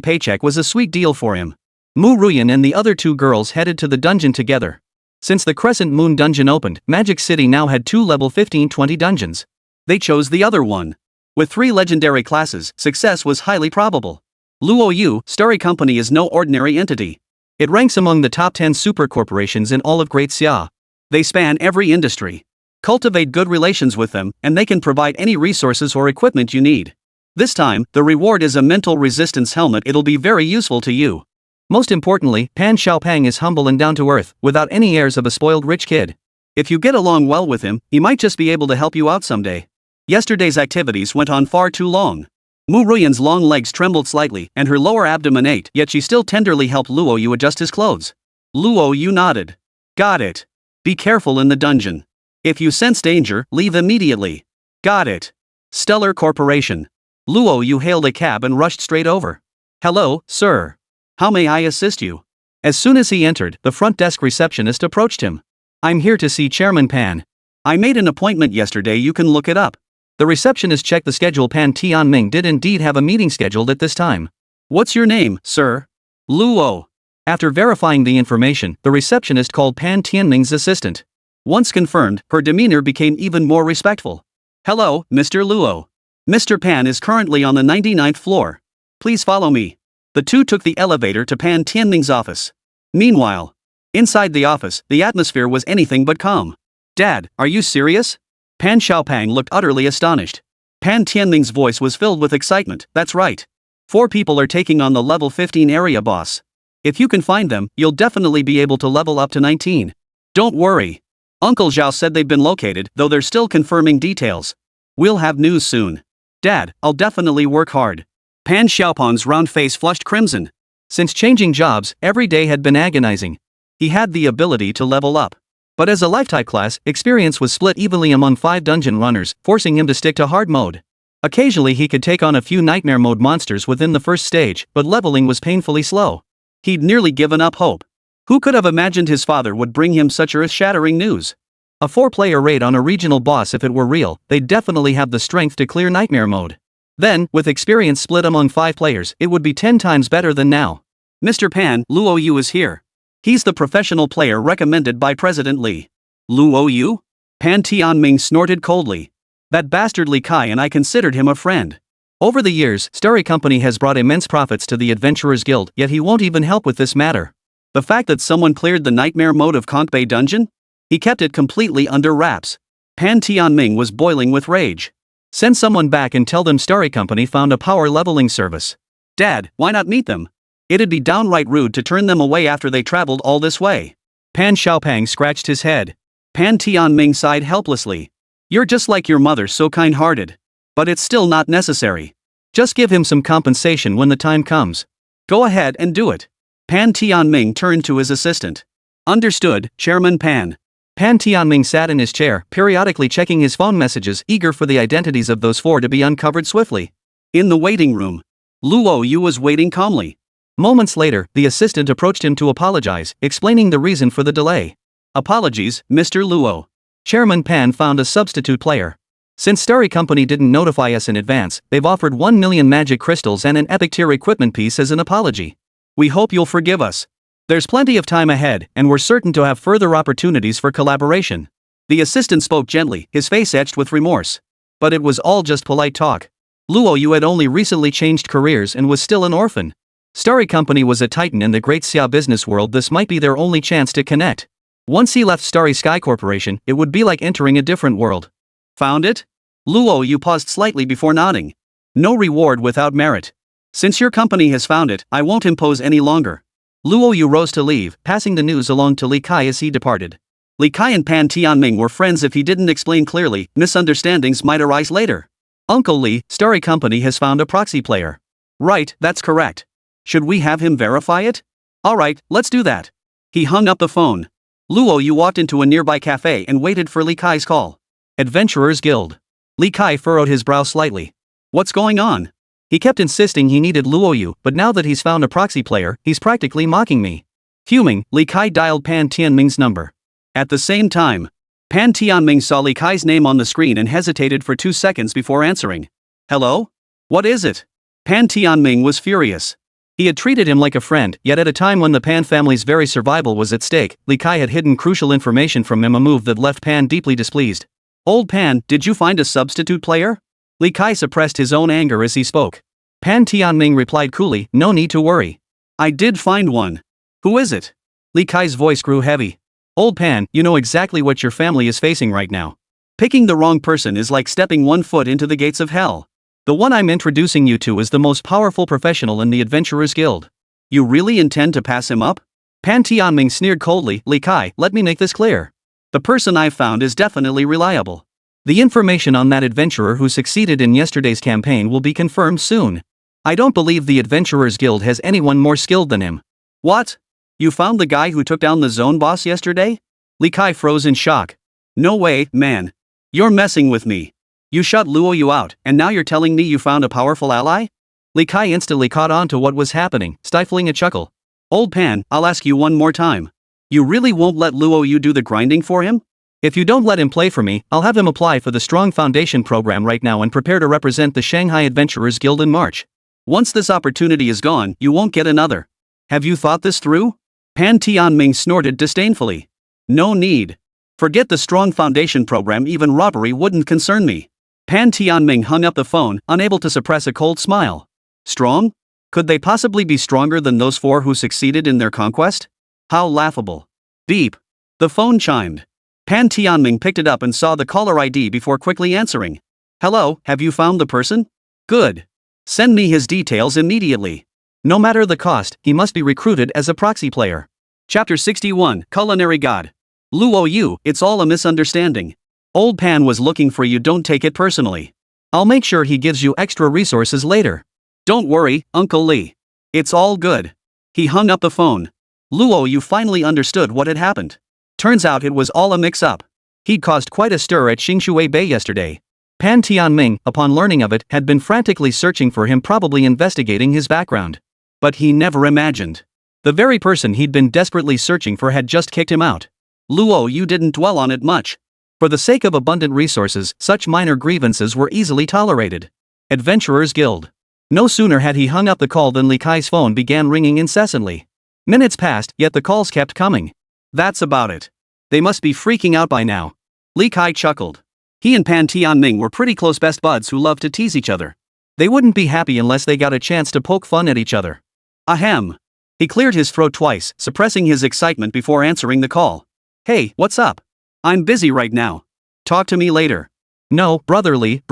paycheck was a sweet deal for him. Mu Ruyan and the other two girls headed to the dungeon together. Since the Crescent Moon dungeon opened, Magic City now had two level 15-20 dungeons. They chose the other one. With 3 legendary classes, success was highly probable. Luo Yu, Starry Company is no ordinary entity. It ranks among the top 10 super corporations in all of Great Xia. They span every industry. Cultivate good relations with them, and they can provide any resources or equipment you need. This time, the reward is a mental resistance helmet. It'll be very useful to you. Most importantly, Pan Xiaopang is humble and down to earth, without any airs of a spoiled rich kid. If you get along well with him, he might just be able to help you out someday. Yesterday's activities went on far too long. Mu Ruyan's long legs trembled slightly, and her lower abdomen ached, yet she still tenderly helped Luo Yu adjust his clothes. Luo Yu nodded. Got it. Be careful in the dungeon. If you sense danger, leave immediately. Got it. Stellar Corporation. Luo Yu hailed a cab and rushed straight over. Hello, sir. How may I assist you? As soon as he entered, the front desk receptionist approached him. I'm here to see Chairman Pan. I made an appointment yesterday, you can look it up. The receptionist checked the schedule. Pan Tianming did indeed have a meeting scheduled at this time. What's your name, sir? Luo. After verifying the information, the receptionist called Pan Tianming's assistant. Once confirmed, her demeanor became even more respectful. Hello, Mr. Luo. Mr. Pan is currently on the 99th floor. Please follow me. The two took the elevator to Pan Tianming's office. Meanwhile, inside the office, the atmosphere was anything but calm. Dad, are you serious? Pan Xiaopang looked utterly astonished. Pan Tianming's voice was filled with excitement. That's right. 4 people are taking on the level 15 area boss. If you can find them, you'll definitely be able to level up to 19. Don't worry. Uncle Zhao said they've been located, though they're still confirming details. We'll have news soon. Dad, I'll definitely work hard. Pan Xiaopang's round face flushed crimson. Since changing jobs, every day had been agonizing. He had the ability to level up. But as a lifetime class, experience was split evenly among 5 dungeon runners, forcing him to stick to hard mode. Occasionally he could take on a few nightmare mode monsters within the first stage, but leveling was painfully slow. He'd nearly given up hope. Who could have imagined his father would bring him such earth-shattering news? A 4-player raid on a regional boss. If it were real, they'd definitely have the strength to clear nightmare mode. Then, with experience split among 5 players, it would be 10 times better than now. Mr. Pan, Luo Yu is here. He's the professional player recommended by President Li. Luo Yu? Pan Tianming snorted coldly. That bastard Li Kai, and I considered him a friend. Over the years, Starry Company has brought immense profits to the Adventurers Guild, yet he won't even help with this matter. The fact that someone cleared the nightmare mode of Conch Bay Dungeon? He kept it completely under wraps. Pan Tianming was boiling with rage. Send someone back and tell them Starry Company found a power leveling service. Dad, why not meet them? It'd be downright rude to turn them away after they traveled all this way. Pan Xiaopang scratched his head. Pan Tianming sighed helplessly. You're just like your mother, so kind-hearted. But it's still not necessary. Just give him some compensation when the time comes. Go ahead and do it. Pan Tianming turned to his assistant. Understood, Chairman Pan. Pan Tianming sat in his chair, periodically checking his phone messages, eager for the identities of those four to be uncovered swiftly. In the waiting room, Luo Yu was waiting calmly. Moments later, the assistant approached him to apologize, explaining the reason for the delay. Apologies, Mr. Luo. Chairman Pan found a substitute player. Since Starry Company didn't notify us in advance, they've offered 1 million magic crystals and an epic tier equipment piece as an apology. We hope you'll forgive us. There's plenty of time ahead, and we're certain to have further opportunities for collaboration. The assistant spoke gently, his face etched with remorse. But it was all just polite talk. Luo Yu had only recently changed careers and was still an orphan. Starry Company was a titan in the great Xia business world. This might be their only chance to connect. Once he left Starry Sky Corporation, it would be like entering a different world. Found it? Luo Yu paused slightly before nodding. No reward without merit. Since your company has found it, I won't impose any longer. Luo Yu rose to leave, passing the news along to Li Kai as he departed. Li Kai and Pan Tianming were friends. If he didn't explain clearly, misunderstandings might arise later. Uncle Li, Starry Company has found a proxy player. Right, that's correct. Should we have him verify it? Alright, let's do that. He hung up the phone. Luo Yu walked into a nearby cafe and waited for Li Kai's call. Adventurers Guild. Li Kai furrowed his brow slightly. What's going on? He kept insisting he needed Luo Yu, but now that he's found a proxy player, he's practically mocking me. Fuming, Li Kai dialed Pan Tianming's number. At the same time, Pan Tianming saw Li Kai's name on the screen and hesitated for 2 seconds before answering. Hello? What is it? Pan Tianming was furious. He had treated him like a friend, yet at a time when the Pan family's very survival was at stake, Li Kai had hidden crucial information from him, a move that left Pan deeply displeased. Old Pan, did you find a substitute player? Li Kai suppressed his own anger as he spoke. Pan Tianming replied coolly, no need to worry. I did find one. Who is it? Li Kai's voice grew heavy. Old Pan, you know exactly what your family is facing right now. Picking the wrong person is like stepping 1 foot into the gates of hell. The one I'm introducing you to is the most powerful professional in the Adventurers Guild. You really intend to pass him up? Pan Tianming sneered coldly. Li Kai, let me make this clear. The person I've found is definitely reliable. The information on that adventurer who succeeded in yesterday's campaign will be confirmed soon. I don't believe the Adventurers Guild has anyone more skilled than him. What? You found the guy who took down the zone boss yesterday? Li Kai froze in shock. No way, man. You're messing with me. You shut Luo Yu out, and now you're telling me you found a powerful ally? Li Kai instantly caught on to what was happening, stifling a chuckle. Old Pan, I'll ask you one more time. You really won't let Luo Yu do the grinding for him? If you don't let him play for me, I'll have him apply for the Strong Foundation program right now and prepare to represent the Shanghai Adventurers Guild in March. Once this opportunity is gone, you won't get another. Have you thought this through? Pan Tianming snorted disdainfully. No need. Forget the Strong Foundation program, even robbery wouldn't concern me. Pan Tianming hung up the phone, unable to suppress a cold smile. Strong? Could they possibly be stronger than those 4 who succeeded in their conquest? How laughable. Beep. The phone chimed. Pan Tianming picked it up and saw the caller ID before quickly answering. Hello, have you found the person? Good. Send me his details immediately. No matter the cost, he must be recruited as a proxy player. Chapter 61, Culinary God. Luo Yu, it's all a misunderstanding. Old Pan was looking for you, don't take it personally. I'll make sure he gives you extra resources later. Don't worry, Uncle Li. It's all good. He hung up the phone. Luo Yu finally understood what had happened. Turns out it was all a mix-up. He'd caused quite a stir at Xingshui Bay yesterday. Pan Tianming, upon learning of it, had been frantically searching for him, probably investigating his background. But he never imagined. The very person he'd been desperately searching for had just kicked him out. Luo Yu didn't dwell on it much. For the sake of abundant resources, such minor grievances were easily tolerated. Adventurers Guild. No sooner had he hung up the call than Li Kai's phone began ringing incessantly. Minutes passed, yet the calls kept coming. That's about it. They must be freaking out by now. Li Kai chuckled. He and Pan Tianming were pretty close best buds who loved to tease each other. They wouldn't be happy unless they got a chance to poke fun at each other. Ahem. He cleared his throat twice, suppressing his excitement before answering the call. Hey, what's up? I'm busy right now. Talk to me later. No, brotherly,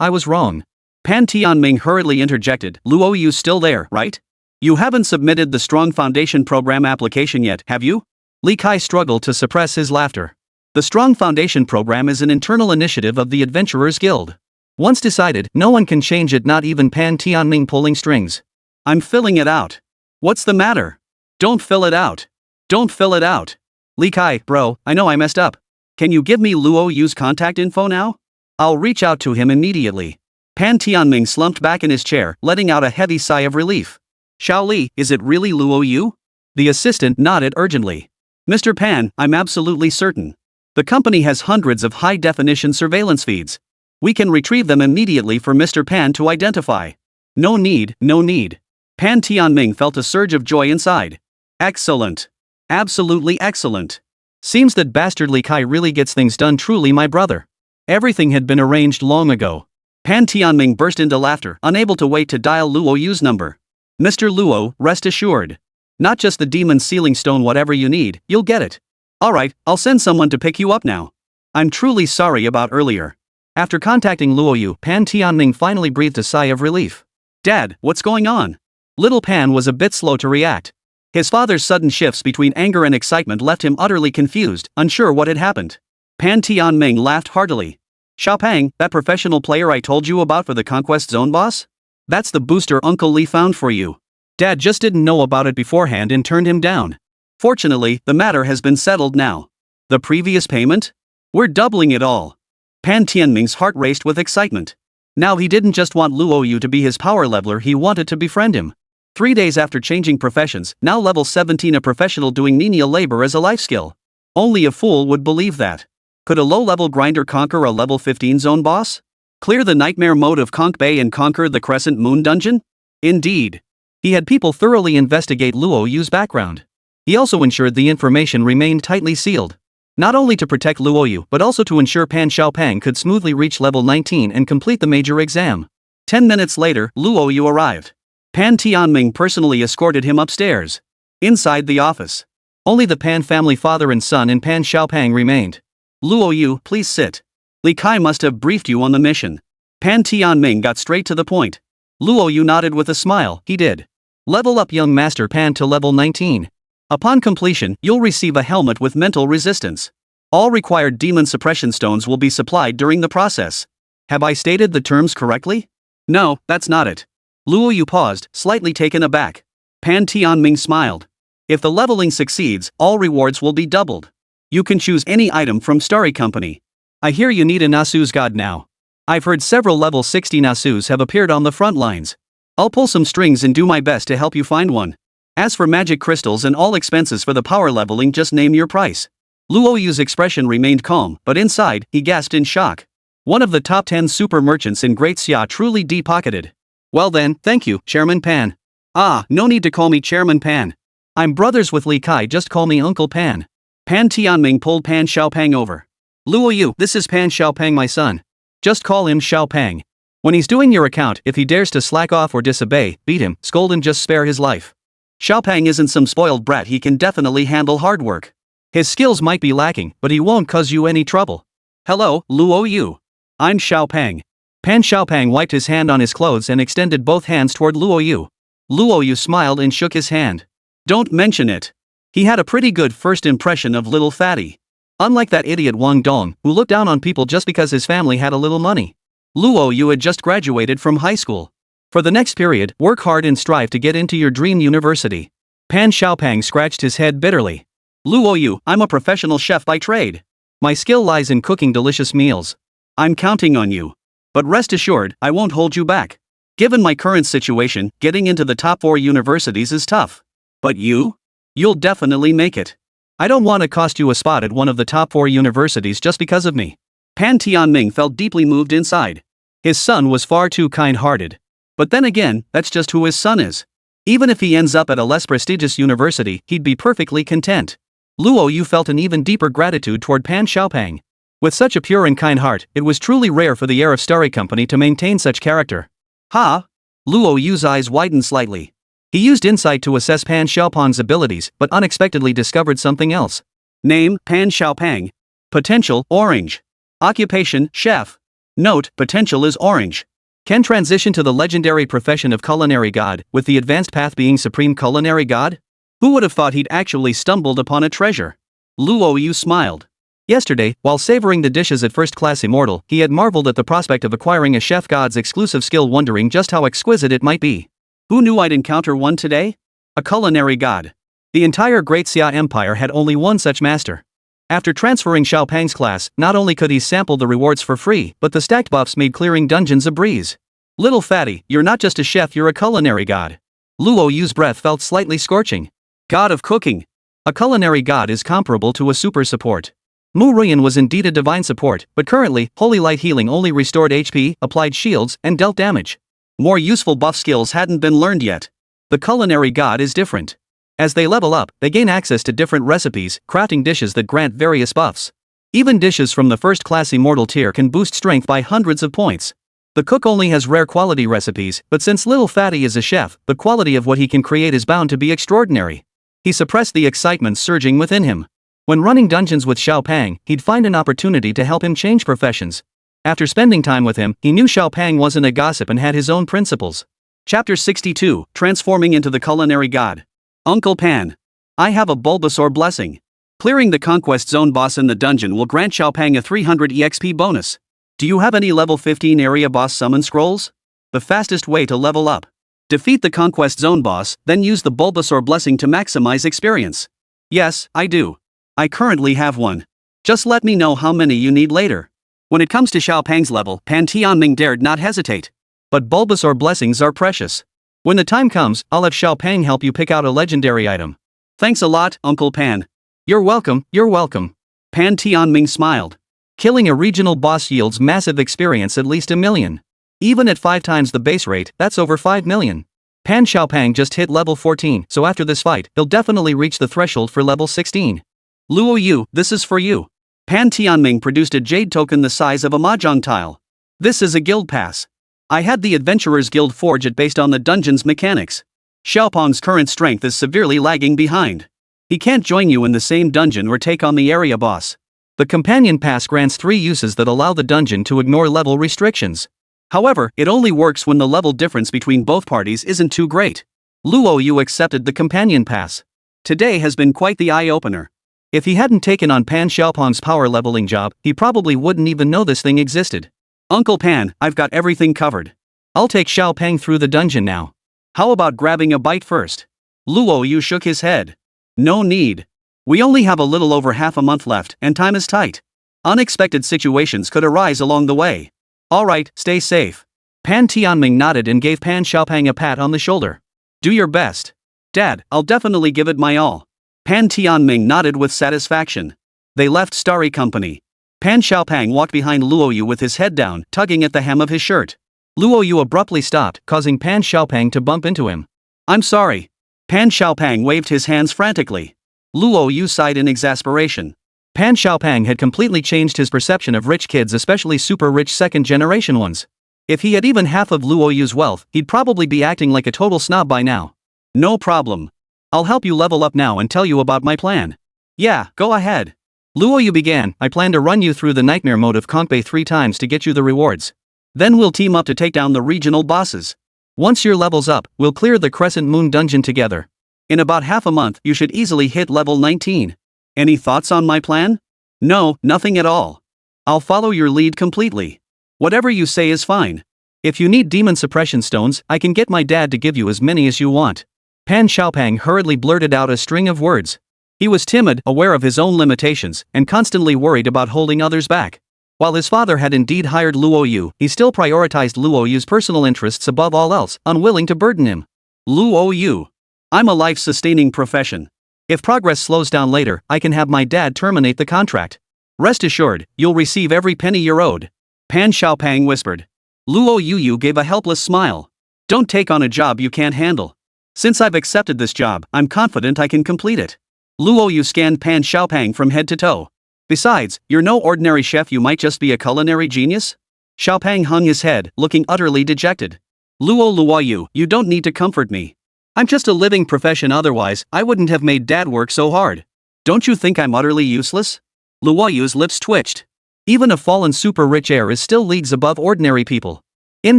I was wrong. Pan Tianming hurriedly interjected. Luo Yu still there, right? You haven't submitted the Strong Foundation Program application yet, have you? Li Kai struggled to suppress his laughter. The Strong Foundation Program is an internal initiative of the Adventurers Guild. Once decided, no one can change it, not even Pan Tianming pulling strings. I'm filling it out. What's the matter? Don't fill it out. Don't fill it out. Li Kai, bro, I know I messed up. Can you give me Luo Yu's contact info now? I'll reach out to him immediately. Pan Tianming slumped back in his chair, letting out a heavy sigh of relief. Xiao Li, is it really Luo Yu? The assistant nodded urgently. Mr. Pan, I'm absolutely certain. The company has hundreds of high-definition surveillance feeds. We can retrieve them immediately for Mr. Pan to identify. No need, no need. Pan Tianming felt a surge of joy inside. Excellent. Absolutely excellent. Seems that bastard Li Kai really gets things done. Truly my brother. Everything had been arranged long ago. Pan Tianming burst into laughter, unable to wait to dial Luo Yu's number. Mr. Luo, rest assured. Not just the demon sealing stone, whatever you need, you'll get it. Alright, I'll send someone to pick you up now. I'm truly sorry about earlier. After contacting Luo Yu, Pan Tianming finally breathed a sigh of relief. Dad, what's going on? Little Pan was a bit slow to react. His father's sudden shifts between anger and excitement left him utterly confused, unsure what had happened. Pan Tianming laughed heartily. Xiaopang, that professional player I told you about for the Conquest Zone boss? That's the booster Uncle Li found for you. Dad just didn't know about it beforehand and turned him down. Fortunately, the matter has been settled now. The previous payment? We're doubling it all. Pan Tianming's heart raced with excitement. Now he didn't just want Luo Yu to be his power leveler, he wanted to befriend him. 3 days after changing professions, now level 17, a professional doing menial labor as a life skill. Only a fool would believe that. Could a low-level grinder conquer a level 15 zone boss? Clear the nightmare mode of Conch Bay and conquer the Crescent Moon dungeon? Indeed. He had people thoroughly investigate Luo Yu's background. He also ensured the information remained tightly sealed. Not only to protect Luo Yu but also to ensure Pan Xiaopang could smoothly reach level 19 and complete the major exam. 10 minutes later, Luo Yu arrived. Pan Tianming personally escorted him upstairs. Inside the office, only the Pan family father and son and Pan Xiaopang remained. Luo Yu, please sit. Li Kai must have briefed you on the mission. Pan Tianming got straight to the point. Luo Yu nodded with a smile. He did. Level up young Master Pan to level 19. Upon completion, you'll receive a helmet with mental resistance. All required demon suppression stones will be supplied during the process. Have I stated the terms correctly? No, that's not it. Luo Yu paused, slightly taken aback. Pan Tianming smiled. If the leveling succeeds, all rewards will be doubled. You can choose any item from Starry Company. I hear you need a Nasu's god now. I've heard several level 60 Nasus have appeared on the front lines. I'll pull some strings and do my best to help you find one. As for magic crystals and all expenses for the power leveling, just name your price. Luo Yu's expression remained calm, but inside, he gasped in shock. One of the top 10 super merchants in Great Xia truly deep-pocketed. Well then, thank you, Chairman Pan. Ah, no need to call me Chairman Pan. I'm brothers with Li Kai, just call me Uncle Pan. Pan Tianming pulled Pan Xiaopang over. Luo Yu, this is Pan Xiaopang, my son. Just call him Xiaopang. When he's doing your account, if he dares to slack off or disobey, beat him, scold him, just spare his life. Xiaopang isn't some spoiled brat, he can definitely handle hard work. His skills might be lacking, but he won't cause you any trouble. Hello, Luo Yu. I'm Xiaopang. Pan Xiaopang wiped his hand on his clothes and extended both hands toward Luo Yu. Luo Yu smiled and shook his hand. Don't mention it. He had a pretty good first impression of little fatty. Unlike that idiot Wang Dong, who looked down on people just because his family had a little money. Luo Yu had just graduated from high school. For the next period, work hard and strive to get into your dream university. Pan Xiaopang scratched his head bitterly. Luo Yu, I'm a professional chef by trade. My skill lies in cooking delicious meals. I'm counting on you. But rest assured, I won't hold you back. Given my current situation, getting into the top 4 universities is tough. But you? You'll definitely make it. I don't want to cost you a spot at one of the top 4 universities just because of me. Pan Tianming felt deeply moved inside. His son was far too kind-hearted. But then again, that's just who his son is. Even if he ends up at a less prestigious university, he'd be perfectly content. Luo Yu felt an even deeper gratitude toward Pan Xiaopang. With such a pure and kind heart, it was truly rare for the heir of Starry Company to maintain such character. Ha! Luo Yu's eyes widened slightly. He used insight to assess Pan Xiaopang's abilities but unexpectedly discovered something else. Name, Pan Xiaopang. Potential, orange. Occupation, chef. Note, potential is orange. Can transition to the legendary profession of culinary god, with the advanced path being supreme culinary god? Who would have thought he'd actually stumbled upon a treasure? Luo Yu smiled. Yesterday, while savoring the dishes at First Class Immortal, he had marveled at the prospect of acquiring a chef god's exclusive skill, wondering just how exquisite it might be. Who knew I'd encounter one today? A culinary god. The entire Great Xia Empire had only one such master. After transferring Xiaopang's class, not only could he sample the rewards for free, but the stacked buffs made clearing dungeons a breeze. Little fatty, you're not just a chef, you're a culinary god. Luo Yu's breath felt slightly scorching. God of cooking. A culinary god is comparable to a super support. Mu Ruyan was indeed a divine support, but currently, Holy Light Healing only restored HP, applied shields, and dealt damage. More useful buff skills hadn't been learned yet. The culinary god is different. As they level up, they gain access to different recipes, crafting dishes that grant various buffs. Even dishes from the First Class Immortal tier can boost strength by hundreds of points. The cook only has rare quality recipes, but since Little Fatty is a chef, the quality of what he can create is bound to be extraordinary. He suppressed the excitement surging within him. When running dungeons with Xiaopang, he'd find an opportunity to help him change professions. After spending time with him, he knew Xiaopang wasn't a gossip and had his own principles. Chapter 62, Transforming into the Culinary God. Uncle Pan. I have a Bulbasaur blessing. Clearing the Conquest Zone boss in the dungeon will grant Xiaopang a 300 EXP bonus. Do you have any level 15 area boss summon scrolls? The fastest way to level up. Defeat the Conquest Zone boss, then use the Bulbasaur blessing to maximize experience. Yes, I do. I currently have one. Just let me know how many you need later. When it comes to Xiaopang's level, Pan Tianming dared not hesitate. But Bulbasaur blessings are precious. When the time comes, I'll have Xiaopang help you pick out a legendary item. Thanks a lot, Uncle Pan. You're welcome, you're welcome. Pan Tianming smiled. Killing a regional boss yields massive experience, at least 1 million. Even at 5 times the base rate, that's over 5 million. Pan Xiaopang just hit level 14, so after this fight, he'll definitely reach the threshold for level 16. Luo Yu, this is for you. Pan Tianming produced a jade token the size of a mahjong tile. This is a guild pass. I had the Adventurers Guild forge it based on the dungeon's mechanics. Xiaopang's current strength is severely lagging behind. He can't join you in the same dungeon or take on the area boss. The companion pass grants 3 uses that allow the dungeon to ignore level restrictions. However, it only works when the level difference between both parties isn't too great. Luo Yu accepted the companion pass. Today has been quite the eye-opener. If he hadn't taken on Pan Xiaopang's power leveling job, he probably wouldn't even know this thing existed. Uncle Pan, I've got everything covered. I'll take Xiaopang through the dungeon now. How about grabbing a bite first? Luo Yu shook his head. No need. We only have a little over half a month left, and time is tight. Unexpected situations could arise along the way. Alright, stay safe. Pan Tianming nodded and gave Pan Xiaopang a pat on the shoulder. Do your best. Dad, I'll definitely give it my all. Pan Tianming nodded with satisfaction. They left Starry Company. Pan Xiaopang walked behind Luo Yu with his head down, tugging at the hem of his shirt. Luo Yu abruptly stopped, causing Pan Xiaopang to bump into him. I'm sorry. Pan Xiaopang waved his hands frantically. Luo Yu sighed in exasperation. Pan Xiaopang had completely changed his perception of rich kids, especially super rich second-generation ones. If he had even half of Luo Yu's wealth, he'd probably be acting like a total snob by now. No problem. I'll help you level up now and tell you about my plan. Yeah, go ahead. Luo Yu began. I plan to run you through the nightmare mode of Conk Bay 3 times to get you the rewards. Then we'll team up to take down the regional bosses. Once your level's up, we'll clear the Crescent Moon dungeon together. In about half a month, you should easily hit level 19. Any thoughts on my plan? No, nothing at all. I'll follow your lead completely. Whatever you say is fine. If you need demon suppression stones, I can get my dad to give you as many as you want. Pan Xiaopang hurriedly blurted out a string of words. He was timid, aware of his own limitations, and constantly worried about holding others back. While his father had indeed hired Luo Yu, he still prioritized Luo Yu's personal interests above all else, unwilling to burden him. Luo Yu. I'm a life-sustaining profession. If progress slows down later, I can have my dad terminate the contract. Rest assured, you'll receive every penny you're owed. Pan Xiaopang whispered. Luo Yu gave a helpless smile. Don't take on a job you can't handle. Since I've accepted this job, I'm confident I can complete it. Luo Yu scanned Pan Xiaopang from head to toe. Besides, you're no ordinary chef, you might just be a culinary genius? Xiaopang hung his head, looking utterly dejected. Luo Yu, you don't need to comfort me. I'm just a living profession, otherwise I wouldn't have made Dad work so hard. Don't you think I'm utterly useless? Luo Yu's lips twitched. Even a fallen super rich heir is still leagues above ordinary people. In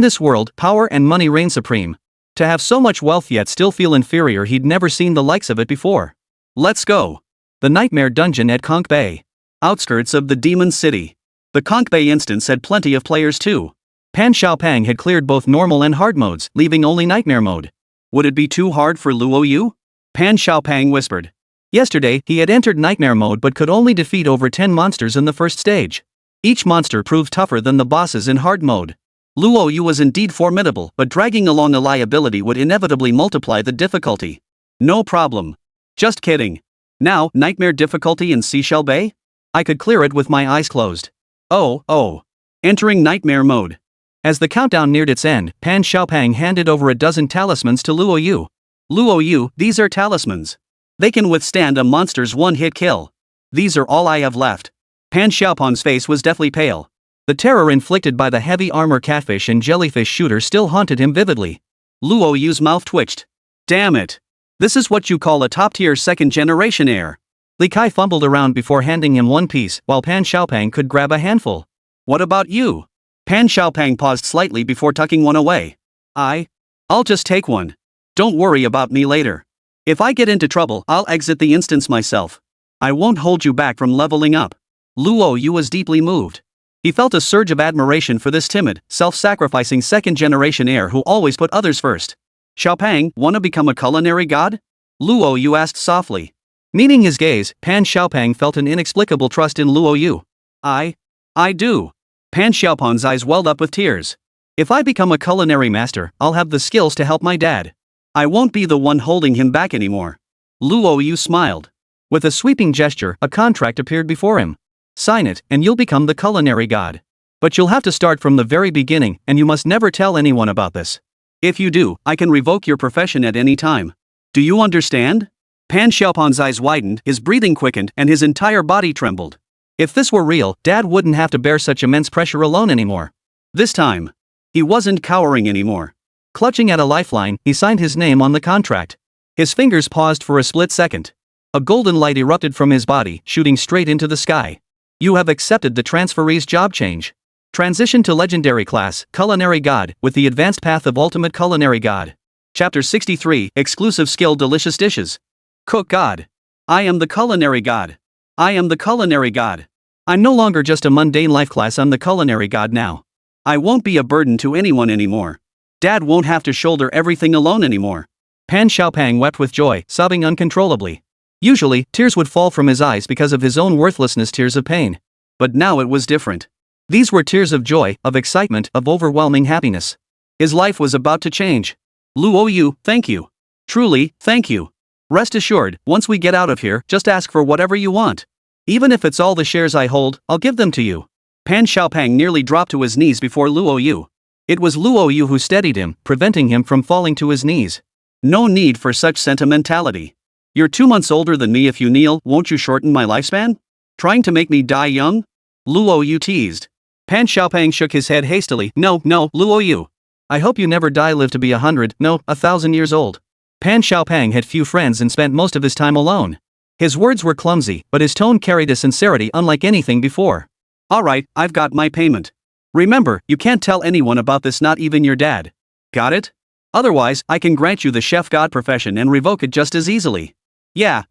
this world, power and money reign supreme. To have so much wealth yet still feel inferior, he'd never seen the likes of it before. Let's go. The Nightmare Dungeon at Conch Bay. Outskirts of the Demon City. The Conch Bay instance had plenty of players too. Pan Xiaopang had cleared both normal and hard modes, leaving only Nightmare mode. Would it be too hard for Luo Yu? Pan Xiaopang whispered. Yesterday, he had entered Nightmare mode but could only defeat over 10 monsters in the first stage. Each monster proved tougher than the bosses in hard mode. Luo Yu was indeed formidable, but dragging along a liability would inevitably multiply the difficulty. No problem. Just kidding. Now, Nightmare difficulty in Seashell Bay? I could clear it with my eyes closed. Oh. Entering Nightmare mode. As the countdown neared its end, Pan Xiaopang handed over a dozen talismans to Luo Yu. Luo Yu, these are talismans. They can withstand a monster's one-hit kill. These are all I have left. Pan Xiaopang's face was deathly pale. The terror inflicted by the heavy armor catfish and jellyfish shooter still haunted him vividly. Luo Yu's mouth twitched. Damn it. This is what you call a top-tier second-generation heir. Li Kai fumbled around before handing him one piece, while Pan Xiaopang could grab a handful. What about you? Pan Xiaopang paused slightly before tucking one away. I'll just take one. Don't worry about me later. If I get into trouble, I'll exit the instance myself. I won't hold you back from leveling up. Luo Yu was deeply moved. He felt a surge of admiration for this timid, self-sacrificing second-generation heir who always put others first. Xiaopang, wanna become a culinary god? Luo Yu asked softly. Meeting his gaze, Pan Xiaopang felt an inexplicable trust in Luo Yu. I do. Pan Xiaopang's eyes welled up with tears. If I become a culinary master, I'll have the skills to help my dad. I won't be the one holding him back anymore. Luo Yu smiled. With a sweeping gesture, a contract appeared before him. Sign it, and you'll become the culinary god. But you'll have to start from the very beginning, and you must never tell anyone about this. If you do, I can revoke your profession at any time. Do you understand? Pan Xiaopang's eyes widened, his breathing quickened, and his entire body trembled. If this were real, Dad wouldn't have to bear such immense pressure alone anymore. This time, he wasn't cowering anymore. Clutching at a lifeline, he signed his name on the contract. His fingers paused for a split second. A golden light erupted from his body, shooting straight into the sky. You have accepted the transferee's job change. Transition to Legendary Class, Culinary God, with the advanced path of Ultimate Culinary God. Chapter 63, Exclusive Skill Delicious Dishes. Cook God. I am the Culinary God. I am the Culinary God. I'm no longer just a mundane life class, I'm the Culinary God now. I won't be a burden to anyone anymore. Dad won't have to shoulder everything alone anymore. Pan Xiaopang wept with joy, sobbing uncontrollably. Usually, tears would fall from his eyes because of his own worthlessness, tears of pain. But now it was different. These were tears of joy, of excitement, of overwhelming happiness. His life was about to change. Luo Yu, thank you. Truly, thank you. Rest assured, once we get out of here, just ask for whatever you want. Even if it's all the shares I hold, I'll give them to you. Pan Xiaopang nearly dropped to his knees before Luo Yu. It was Luo Yu who steadied him, preventing him from falling to his knees. No need for such sentimentality. You're 2 months older than me. If you kneel, won't you shorten my lifespan? Trying to make me die young? Luo Yu teased. Pan Xiaopang shook his head hastily. No, Luo Yu. I hope you never live to be 100, no, 1,000 years old. Pan Xiaopang had few friends and spent most of his time alone. His words were clumsy, but his tone carried a sincerity unlike anything before. Alright, I've got my payment. Remember, you can't tell anyone about this, not even your dad. Got it? Otherwise, I can grant you the chef god profession and revoke it just as easily. Yeah.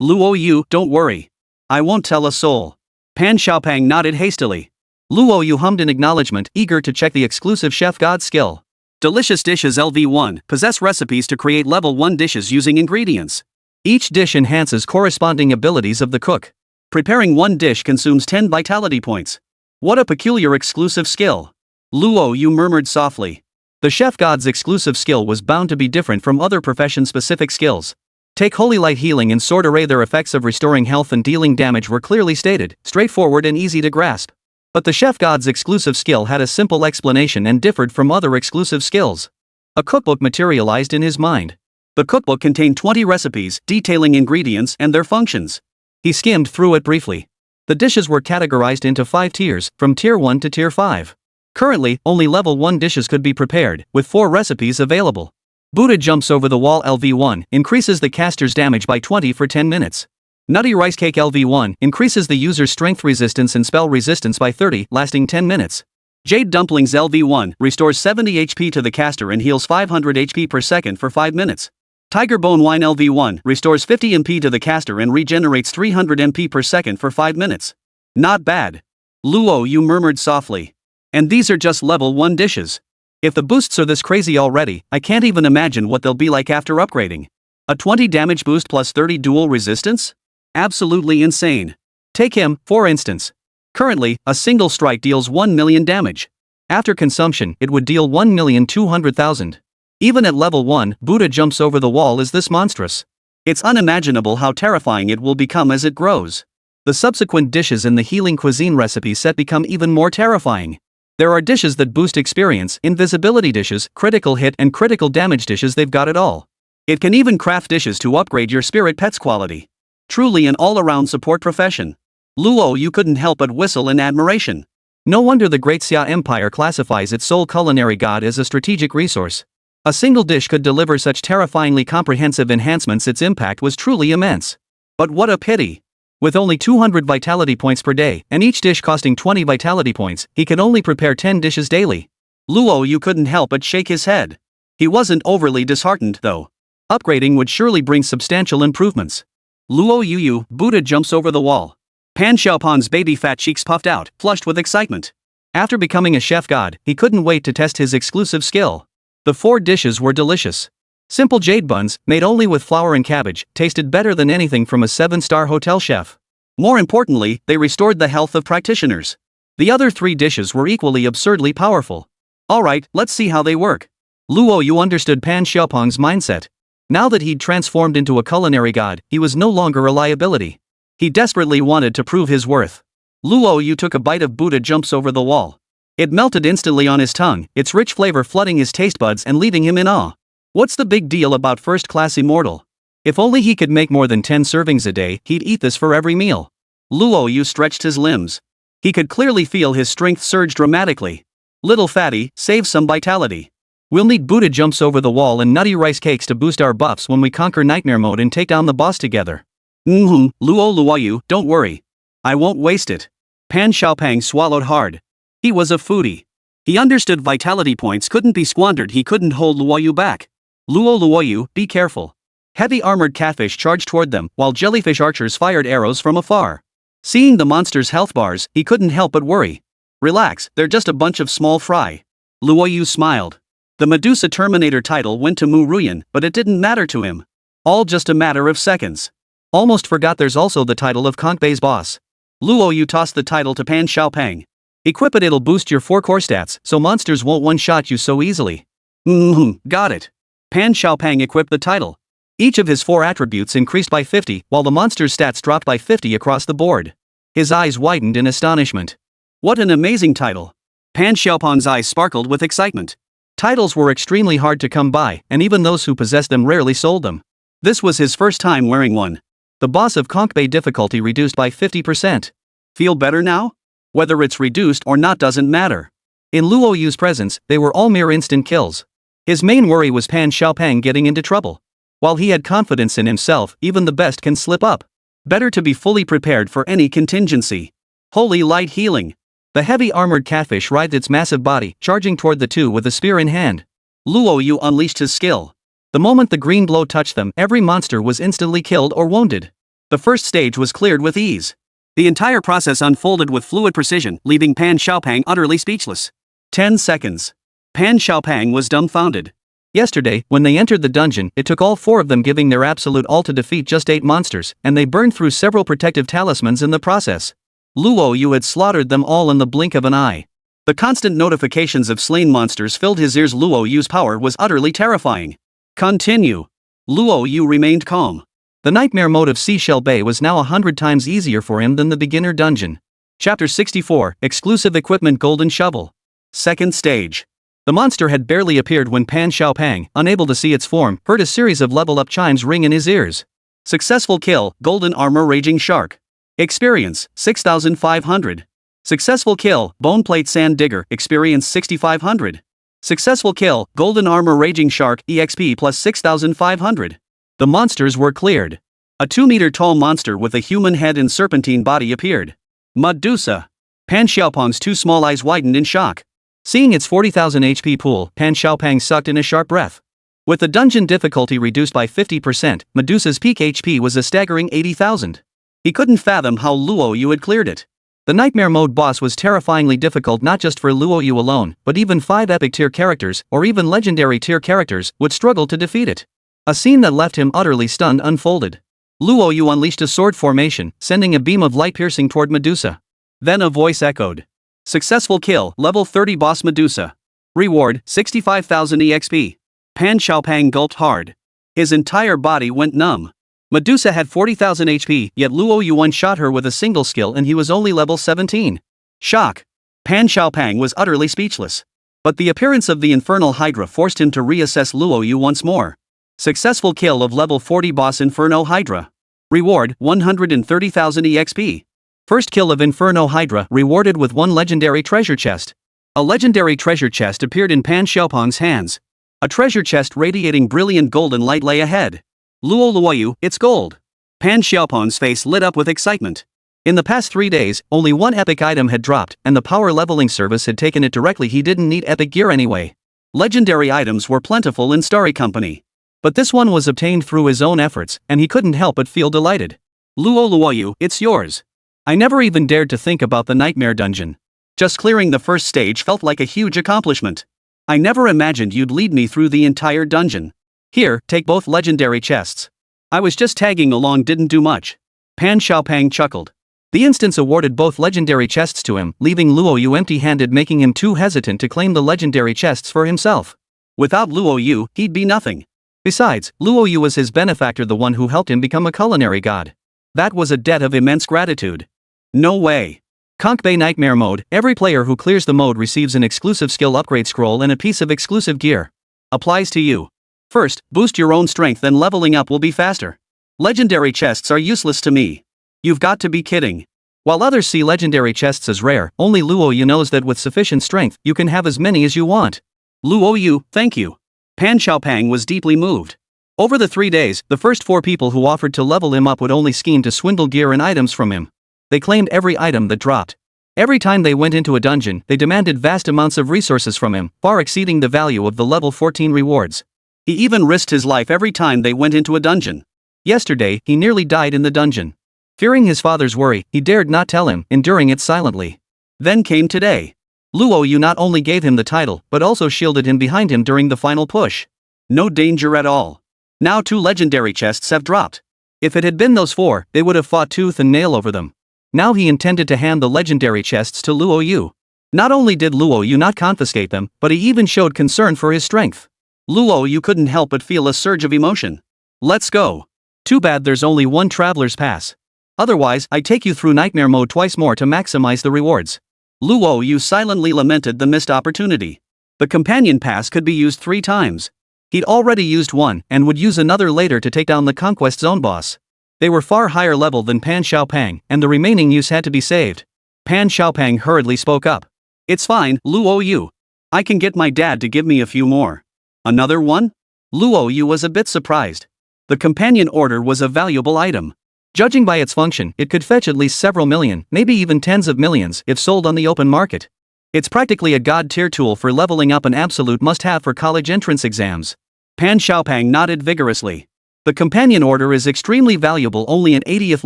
Luo Yu, don't worry. I won't tell a soul. Pan Xiaopang nodded hastily. Luo Yu hummed in acknowledgement, eager to check the exclusive chef god skill. Delicious Dishes LV1 possess recipes to create level 1 dishes using ingredients. Each dish enhances corresponding abilities of the cook. Preparing one dish consumes 10 vitality points. What a peculiar exclusive skill. Luo Yu murmured softly. The chef god's exclusive skill was bound to be different from other profession-specific skills. Take Holy Light Healing and Sword Array. Their effects of restoring health and dealing damage were clearly stated, straightforward and easy to grasp. But the chef god's exclusive skill had a simple explanation and differed from other exclusive skills. A cookbook materialized in his mind. The cookbook contained 20 recipes detailing ingredients and their functions. He skimmed through it briefly. The dishes were categorized into 5 tiers, from Tier 1 to Tier 5. Currently, only level 1 dishes could be prepared, with 4 recipes available. Buddha jumps over the wall LV1, increases the caster's damage by 20 for 10 minutes. Nutty rice cake LV1, increases the user's strength resistance and spell resistance by 30, lasting 10 minutes. Jade dumplings LV1, restores 70 HP to the caster and heals 500 HP per second for 5 minutes. Tiger bone wine LV1, restores 50 MP to the caster and regenerates 300 MP per second for 5 minutes. Not bad. Luo Yu murmured softly. And these are just level 1 dishes. If the boosts are this crazy already, I can't even imagine what they'll be like after upgrading. A 20 damage boost plus 30 dual resistance? Absolutely insane. Take him, for instance. Currently, a single strike deals 1 million damage. After consumption, it would deal 1,200,000. Even at level 1, Buddha jumps over the wall is this monstrous. It's unimaginable how terrifying it will become as it grows. The subsequent dishes in the healing cuisine recipe set become even more terrifying. There are dishes that boost experience, invisibility dishes, critical hit and critical damage dishes, they've got it all. It can even craft dishes to upgrade your spirit pet's quality. Truly an all-around support profession. Luo Yu couldn't help but whistle in admiration. No wonder the Great Xia Empire classifies its sole culinary god as a strategic resource. A single dish could deliver such terrifyingly comprehensive enhancements, its impact was truly immense. But what a pity. With only 200 vitality points per day, and each dish costing 20 vitality points, he can only prepare 10 dishes daily. Luo Yu couldn't help but shake his head. He wasn't overly disheartened, though. Upgrading would surely bring substantial improvements. Luo Yu, Buddha jumps over the wall. Pan Xiaopan's baby fat cheeks puffed out, flushed with excitement. After becoming a chef god, he couldn't wait to test his exclusive skill. The 4 dishes were delicious. Simple jade buns, made only with flour and cabbage, tasted better than anything from a 7-star hotel chef. More importantly, they restored the health of practitioners. The other 3 dishes were equally absurdly powerful. Alright, let's see how they work. Luo Yu understood Pan Xiaopang's mindset. Now that he'd transformed into a culinary god, he was no longer a liability. He desperately wanted to prove his worth. Luo Yu took a bite of Buddha jumps over the wall. It melted instantly on his tongue, its rich flavor flooding his taste buds and leaving him in awe. What's the big deal about first-class immortal? If only he could make more than 10 servings a day, he'd eat this for every meal. Luo Yu stretched his limbs. He could clearly feel his strength surge dramatically. Little fatty, save some vitality. We'll need Buddha jumps over the wall and nutty rice cakes to boost our buffs when we conquer nightmare mode and take down the boss together. Luo Yu, don't worry. I won't waste it. Pan Xiaopang swallowed hard. He was a foodie. He understood vitality points couldn't be squandered, he couldn't hold Luo Yu back. Luo Yu, be careful. Heavy armored catfish charged toward them, while jellyfish archers fired arrows from afar. Seeing the monster's health bars, he couldn't help but worry. Relax, they're just a bunch of small fry. Luo Yu smiled. The Medusa Terminator title went to Mu Ruyan, but it didn't matter to him. All just a matter of seconds. Almost forgot there's also the title of Congbei's boss. Luo Yu tossed the title to Pan Xiaopang. Equip it, it'll boost your 4 core stats, so monsters won't one-shot you so easily. Got it. Pan Xiaopang equipped the title. Each of his 4 attributes increased by 50, while the monster's stats dropped by 50 across the board. His eyes widened in astonishment. What an amazing title. Pan Xiaopang's eyes sparkled with excitement. Titles were extremely hard to come by, and even those who possessed them rarely sold them. This was his first time wearing one. The boss of Congbei difficulty reduced by 50%. Feel better now? Whether it's reduced or not doesn't matter. In Luo Yu's presence, they were all mere instant kills. His main worry was Pan Xiaopang getting into trouble. While he had confidence in himself, even the best can slip up. Better to be fully prepared for any contingency. Holy light healing. The heavy armored catfish writhed its massive body, charging toward the 2 with a spear in hand. Luo Yu unleashed his skill. The moment the green blow touched them, every monster was instantly killed or wounded. The first stage was cleared with ease. The entire process unfolded with fluid precision, leaving Pan Xiaopang utterly speechless. 10 seconds. Pan Xiaopang was dumbfounded. Yesterday, when they entered the dungeon, it took all 4 of them giving their absolute all to defeat just 8 monsters, and they burned through several protective talismans in the process. Luo Yu had slaughtered them all in the blink of an eye. The constant notifications of slain monsters filled his ears. Luo Yu's power was utterly terrifying. Continue. Luo Yu remained calm. The nightmare mode of Seashell Bay was now 100 times easier for him than the beginner dungeon. Chapter 64, Exclusive Equipment Golden Shovel. Second stage. The monster had barely appeared when Pan Xiaopang, unable to see its form, heard a series of level-up chimes ring in his ears. Successful kill, Golden Armor Raging Shark. Experience, 6,500. Successful kill, Boneplate Sand Digger, experience 6500. Successful kill, Golden Armor Raging Shark, EXP plus 6500. The monsters were cleared. A 2-meter tall monster with a human head and serpentine body appeared. Medusa. Pan Xiaopeng's two small eyes widened in shock. Seeing its 40,000 HP pool, Pan Xiaopeng sucked in a sharp breath. With the dungeon difficulty reduced by 50%, Medusa's peak HP was a staggering 80,000. He couldn't fathom how Luo Yu had cleared it. The Nightmare Mode boss was terrifyingly difficult not just for Luo Yu alone, but even 5 epic tier characters, or even legendary tier characters, would struggle to defeat it. A scene that left him utterly stunned unfolded. Luo Yu unleashed a sword formation, sending a beam of light piercing toward Medusa. Then a voice echoed. Successful kill, level 30 boss Medusa. Reward, 65,000 EXP. Pan Xiaopeng gulped hard. His entire body went numb. Medusa had 40,000 HP, yet Luo Yu one-shot her with a single skill and he was only level 17. Shock. Pan Xiaopeng was utterly speechless. But the appearance of the Infernal Hydra forced him to reassess Luo Yu once more. Successful kill of level 40 boss Inferno Hydra. Reward, 130,000 EXP. First kill of Inferno Hydra rewarded with 1 legendary treasure chest. A legendary treasure chest appeared in Pan Xiaopeng's hands. A treasure chest radiating brilliant golden light lay ahead. Luo Yu, it's gold. Pan Xiaopeng's face lit up with excitement. In the past 3 days, only 1 epic item had dropped, and the power leveling service had taken it directly. He didn't need epic gear anyway. Legendary items were plentiful in Starry Company. But this one was obtained through his own efforts, and he couldn't help but feel delighted. Luo Yu, it's yours. I never even dared to think about the Nightmare Dungeon. Just clearing the first stage felt like a huge accomplishment. I never imagined you'd lead me through the entire dungeon. Here, take both legendary chests. I was just tagging along, didn't do much. Pan Xiaopeng chuckled. The instance awarded both legendary chests to him, leaving Luo Yu empty-handed, making him too hesitant to claim the legendary chests for himself. Without Luo Yu, he'd be nothing. Besides, Luo Yu was his benefactor, the one who helped him become a culinary god. That was a debt of immense gratitude. No way. Conk Bay Nightmare Mode. Every player who clears the mode receives an exclusive skill upgrade scroll and a piece of exclusive gear. Applies to you. First, boost your own strength, then leveling up will be faster. Legendary chests are useless to me. You've got to be kidding. While others see legendary chests as rare, only Luo Yu knows that with sufficient strength, you can have as many as you want. Luo Yu, thank you. Pan Xiaopeng was deeply moved. Over the 3 days, the first 4 people who offered to level him up would only scheme to swindle gear and items from him. They claimed every item that dropped. Every time they went into a dungeon, they demanded vast amounts of resources from him, far exceeding the value of the level 14 rewards. He even risked his life every time they went into a dungeon. Yesterday, he nearly died in the dungeon. Fearing his father's worry, he dared not tell him, enduring it silently. Then came today. Luo Yu not only gave him the title, but also shielded him behind him during the final push. No danger at all. Now 2 legendary chests have dropped. If it had been those 4, they would have fought tooth and nail over them. Now he intended to hand the legendary chests to Luo Yu. Not only did Luo Yu not confiscate them, but he even showed concern for his strength. Luo Yu couldn't help but feel a surge of emotion. Let's go. Too bad there's only 1 traveler's pass. Otherwise, I'd take you through Nightmare Mode twice more to maximize the rewards. Luo Yu silently lamented the missed opportunity. The companion pass could be used 3 times. He'd already used one, and would use another later to take down the Conquest Zone boss. They were far higher level than Pan Xiaopeng, and the remaining use had to be saved. Pan Xiaopeng hurriedly spoke up. It's fine, Luo Yu. I can get my dad to give me a few more. Another one? Luo Yu was a bit surprised. The companion order was a valuable item. Judging by its function, it could fetch at least several million, maybe even tens of millions, if sold on the open market. It's practically a god-tier tool for leveling up, an absolute must-have for college entrance exams. Pan Xiaopeng nodded vigorously. The companion order is extremely valuable, only an 80th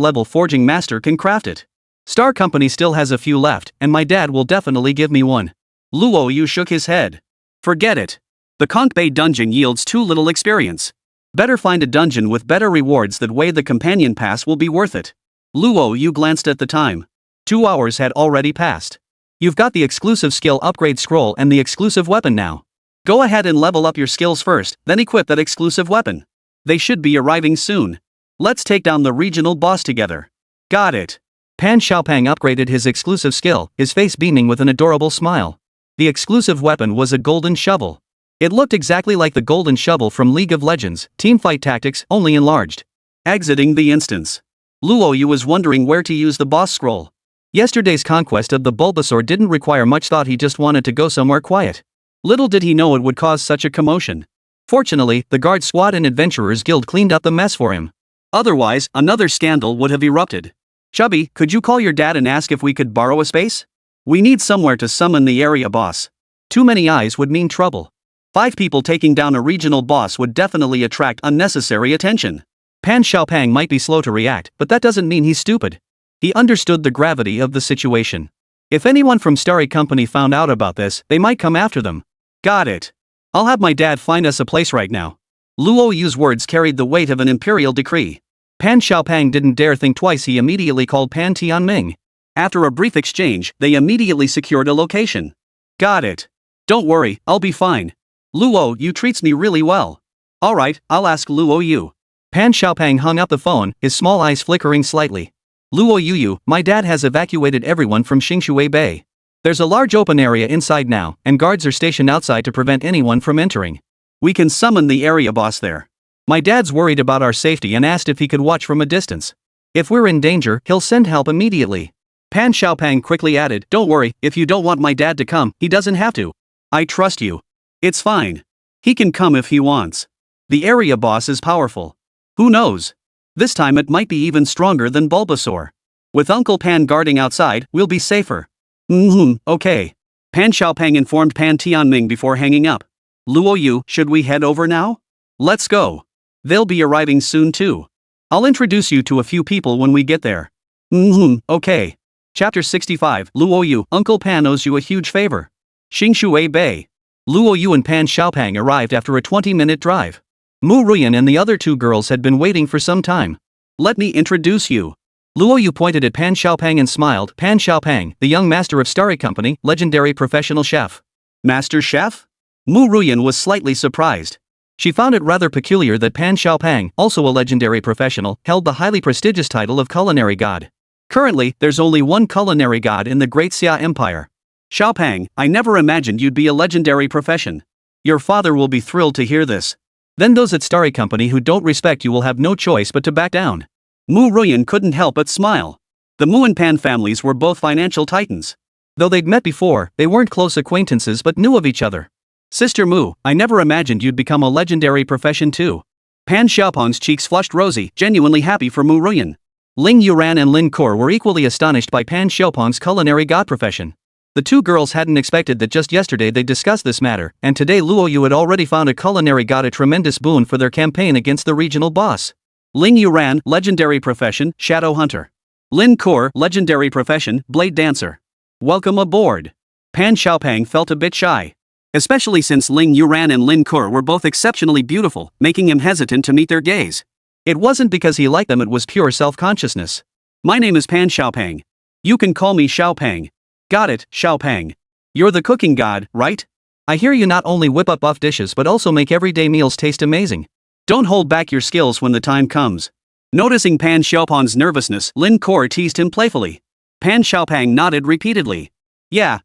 level forging master can craft it. Star Company still has a few left, and my dad will definitely give me one. Luo Yu shook his head. Forget it. The Conk Bay dungeon yields too little experience. Better find a dungeon with better rewards. That way the companion pass will be worth it. Luo Yu glanced at the time. 2 hours had already passed. You've got the exclusive skill upgrade scroll and the exclusive weapon now. Go ahead and level up your skills first, then equip that exclusive weapon. They should be arriving soon. Let's take down the regional boss together. Got it. Pan Xiaopeng upgraded his exclusive skill, his face beaming with an adorable smile. The exclusive weapon was a golden shovel. It looked exactly like the golden shovel from League of Legends, Teamfight Tactics, only enlarged. Exiting the instance, Luo Yu was wondering where to use the boss scroll. Yesterday's conquest of the Bulbasaur didn't require much thought, he just wanted to go somewhere quiet. Little did he know it would cause such a commotion. Fortunately, the guard squad and adventurers guild cleaned up the mess for him. Otherwise, another scandal would have erupted. Chubby, could you call your dad and ask if we could borrow a space? We need somewhere to summon the area boss. Too many eyes would mean trouble. 5 people taking down a regional boss would definitely attract unnecessary attention. Pan Xiaopang might be slow to react, but that doesn't mean he's stupid. He understood the gravity of the situation. If anyone from Starry Company found out about this, they might come after them. Got it. I'll have my dad find us a place right now. Luo Yu's words carried the weight of an imperial decree. Pan Xiaopang didn't dare think twice, he immediately called Pan Tianming. After a brief exchange, they immediately secured a location. Got it. Don't worry, I'll be fine. Luo Yu treats me really well. Alright, I'll ask Luo Yu. Pan Xiaopang hung up the phone, his small eyes flickering slightly. Luo Yu, my dad has evacuated everyone from Xingshui Bay. There's a large open area inside now, and guards are stationed outside to prevent anyone from entering. We can summon the area boss there. My dad's worried about our safety and asked if he could watch from a distance. If we're in danger, he'll send help immediately. Pan Xiaopang quickly added, don't worry, if you don't want my dad to come, he doesn't have to. I trust you. It's fine. He can come if he wants. The area boss is powerful. Who knows? This time it might be even stronger than Bulbasaur. With Uncle Pan guarding outside, we'll be safer. Okay. Pan Xiaopang informed Pan Tianming before hanging up. Luo Yu, should we head over now? Let's go. They'll be arriving soon too. I'll introduce you to a few people when we get there. Okay. Chapter 65, Luo Yu, Uncle Pan owes you a huge favor. Xingshui Bay. Luo Yu and Pan Xiaopang arrived after a 20-minute drive. Mu Ruyan and the other 2 girls had been waiting for some time. Let me introduce you. Luo Yu pointed at Pan Xiaopang and smiled. Pan Xiaopang, the young master of Starry Company, legendary professional chef. Master chef? Mu Ruyan was slightly surprised. She found it rather peculiar that Pan Xiaopang, also a legendary professional, held the highly prestigious title of culinary god. Currently, there's only one culinary god in the Great Xia Empire. Xiaopang, I never imagined you'd be a legendary profession. Your father will be thrilled to hear this. Then those at Starry Company who don't respect you will have no choice but to back down. Mu Ruyan couldn't help but smile. The Mu and Pan families were both financial titans. Though they'd met before, they weren't close acquaintances but knew of each other. Sister Mu, I never imagined you'd become a legendary profession too. Pan Xiaopang's cheeks flushed rosy, genuinely happy for Mu Ruyan. Ling Yuran and Lin Kor were equally astonished by Pan Xiaopang's culinary god profession. The 2 girls hadn't expected that just yesterday they'd discussed this matter, and today Luo Yu had already found a culinary god a tremendous boon for their campaign against the regional boss. Ling Yuran, legendary profession, Shadow Hunter. Lin Kor, legendary profession, Blade Dancer. Welcome aboard. Pan Xiaopang felt a bit shy. Especially since Ling Yuran and Lin Kor were both exceptionally beautiful, making him hesitant to meet their gaze. It wasn't because he liked them, it was pure self-consciousness. My name is Pan Xiaopang. You can call me Xiaopang. Got it, Xiaopang. You're the cooking god, right? I hear you not only whip up buff dishes but also make everyday meals taste amazing. Don't hold back your skills when the time comes. Noticing Pan Xiaopang's nervousness, Lin Kor teased him playfully. Pan Xiaopang nodded repeatedly. Yeah.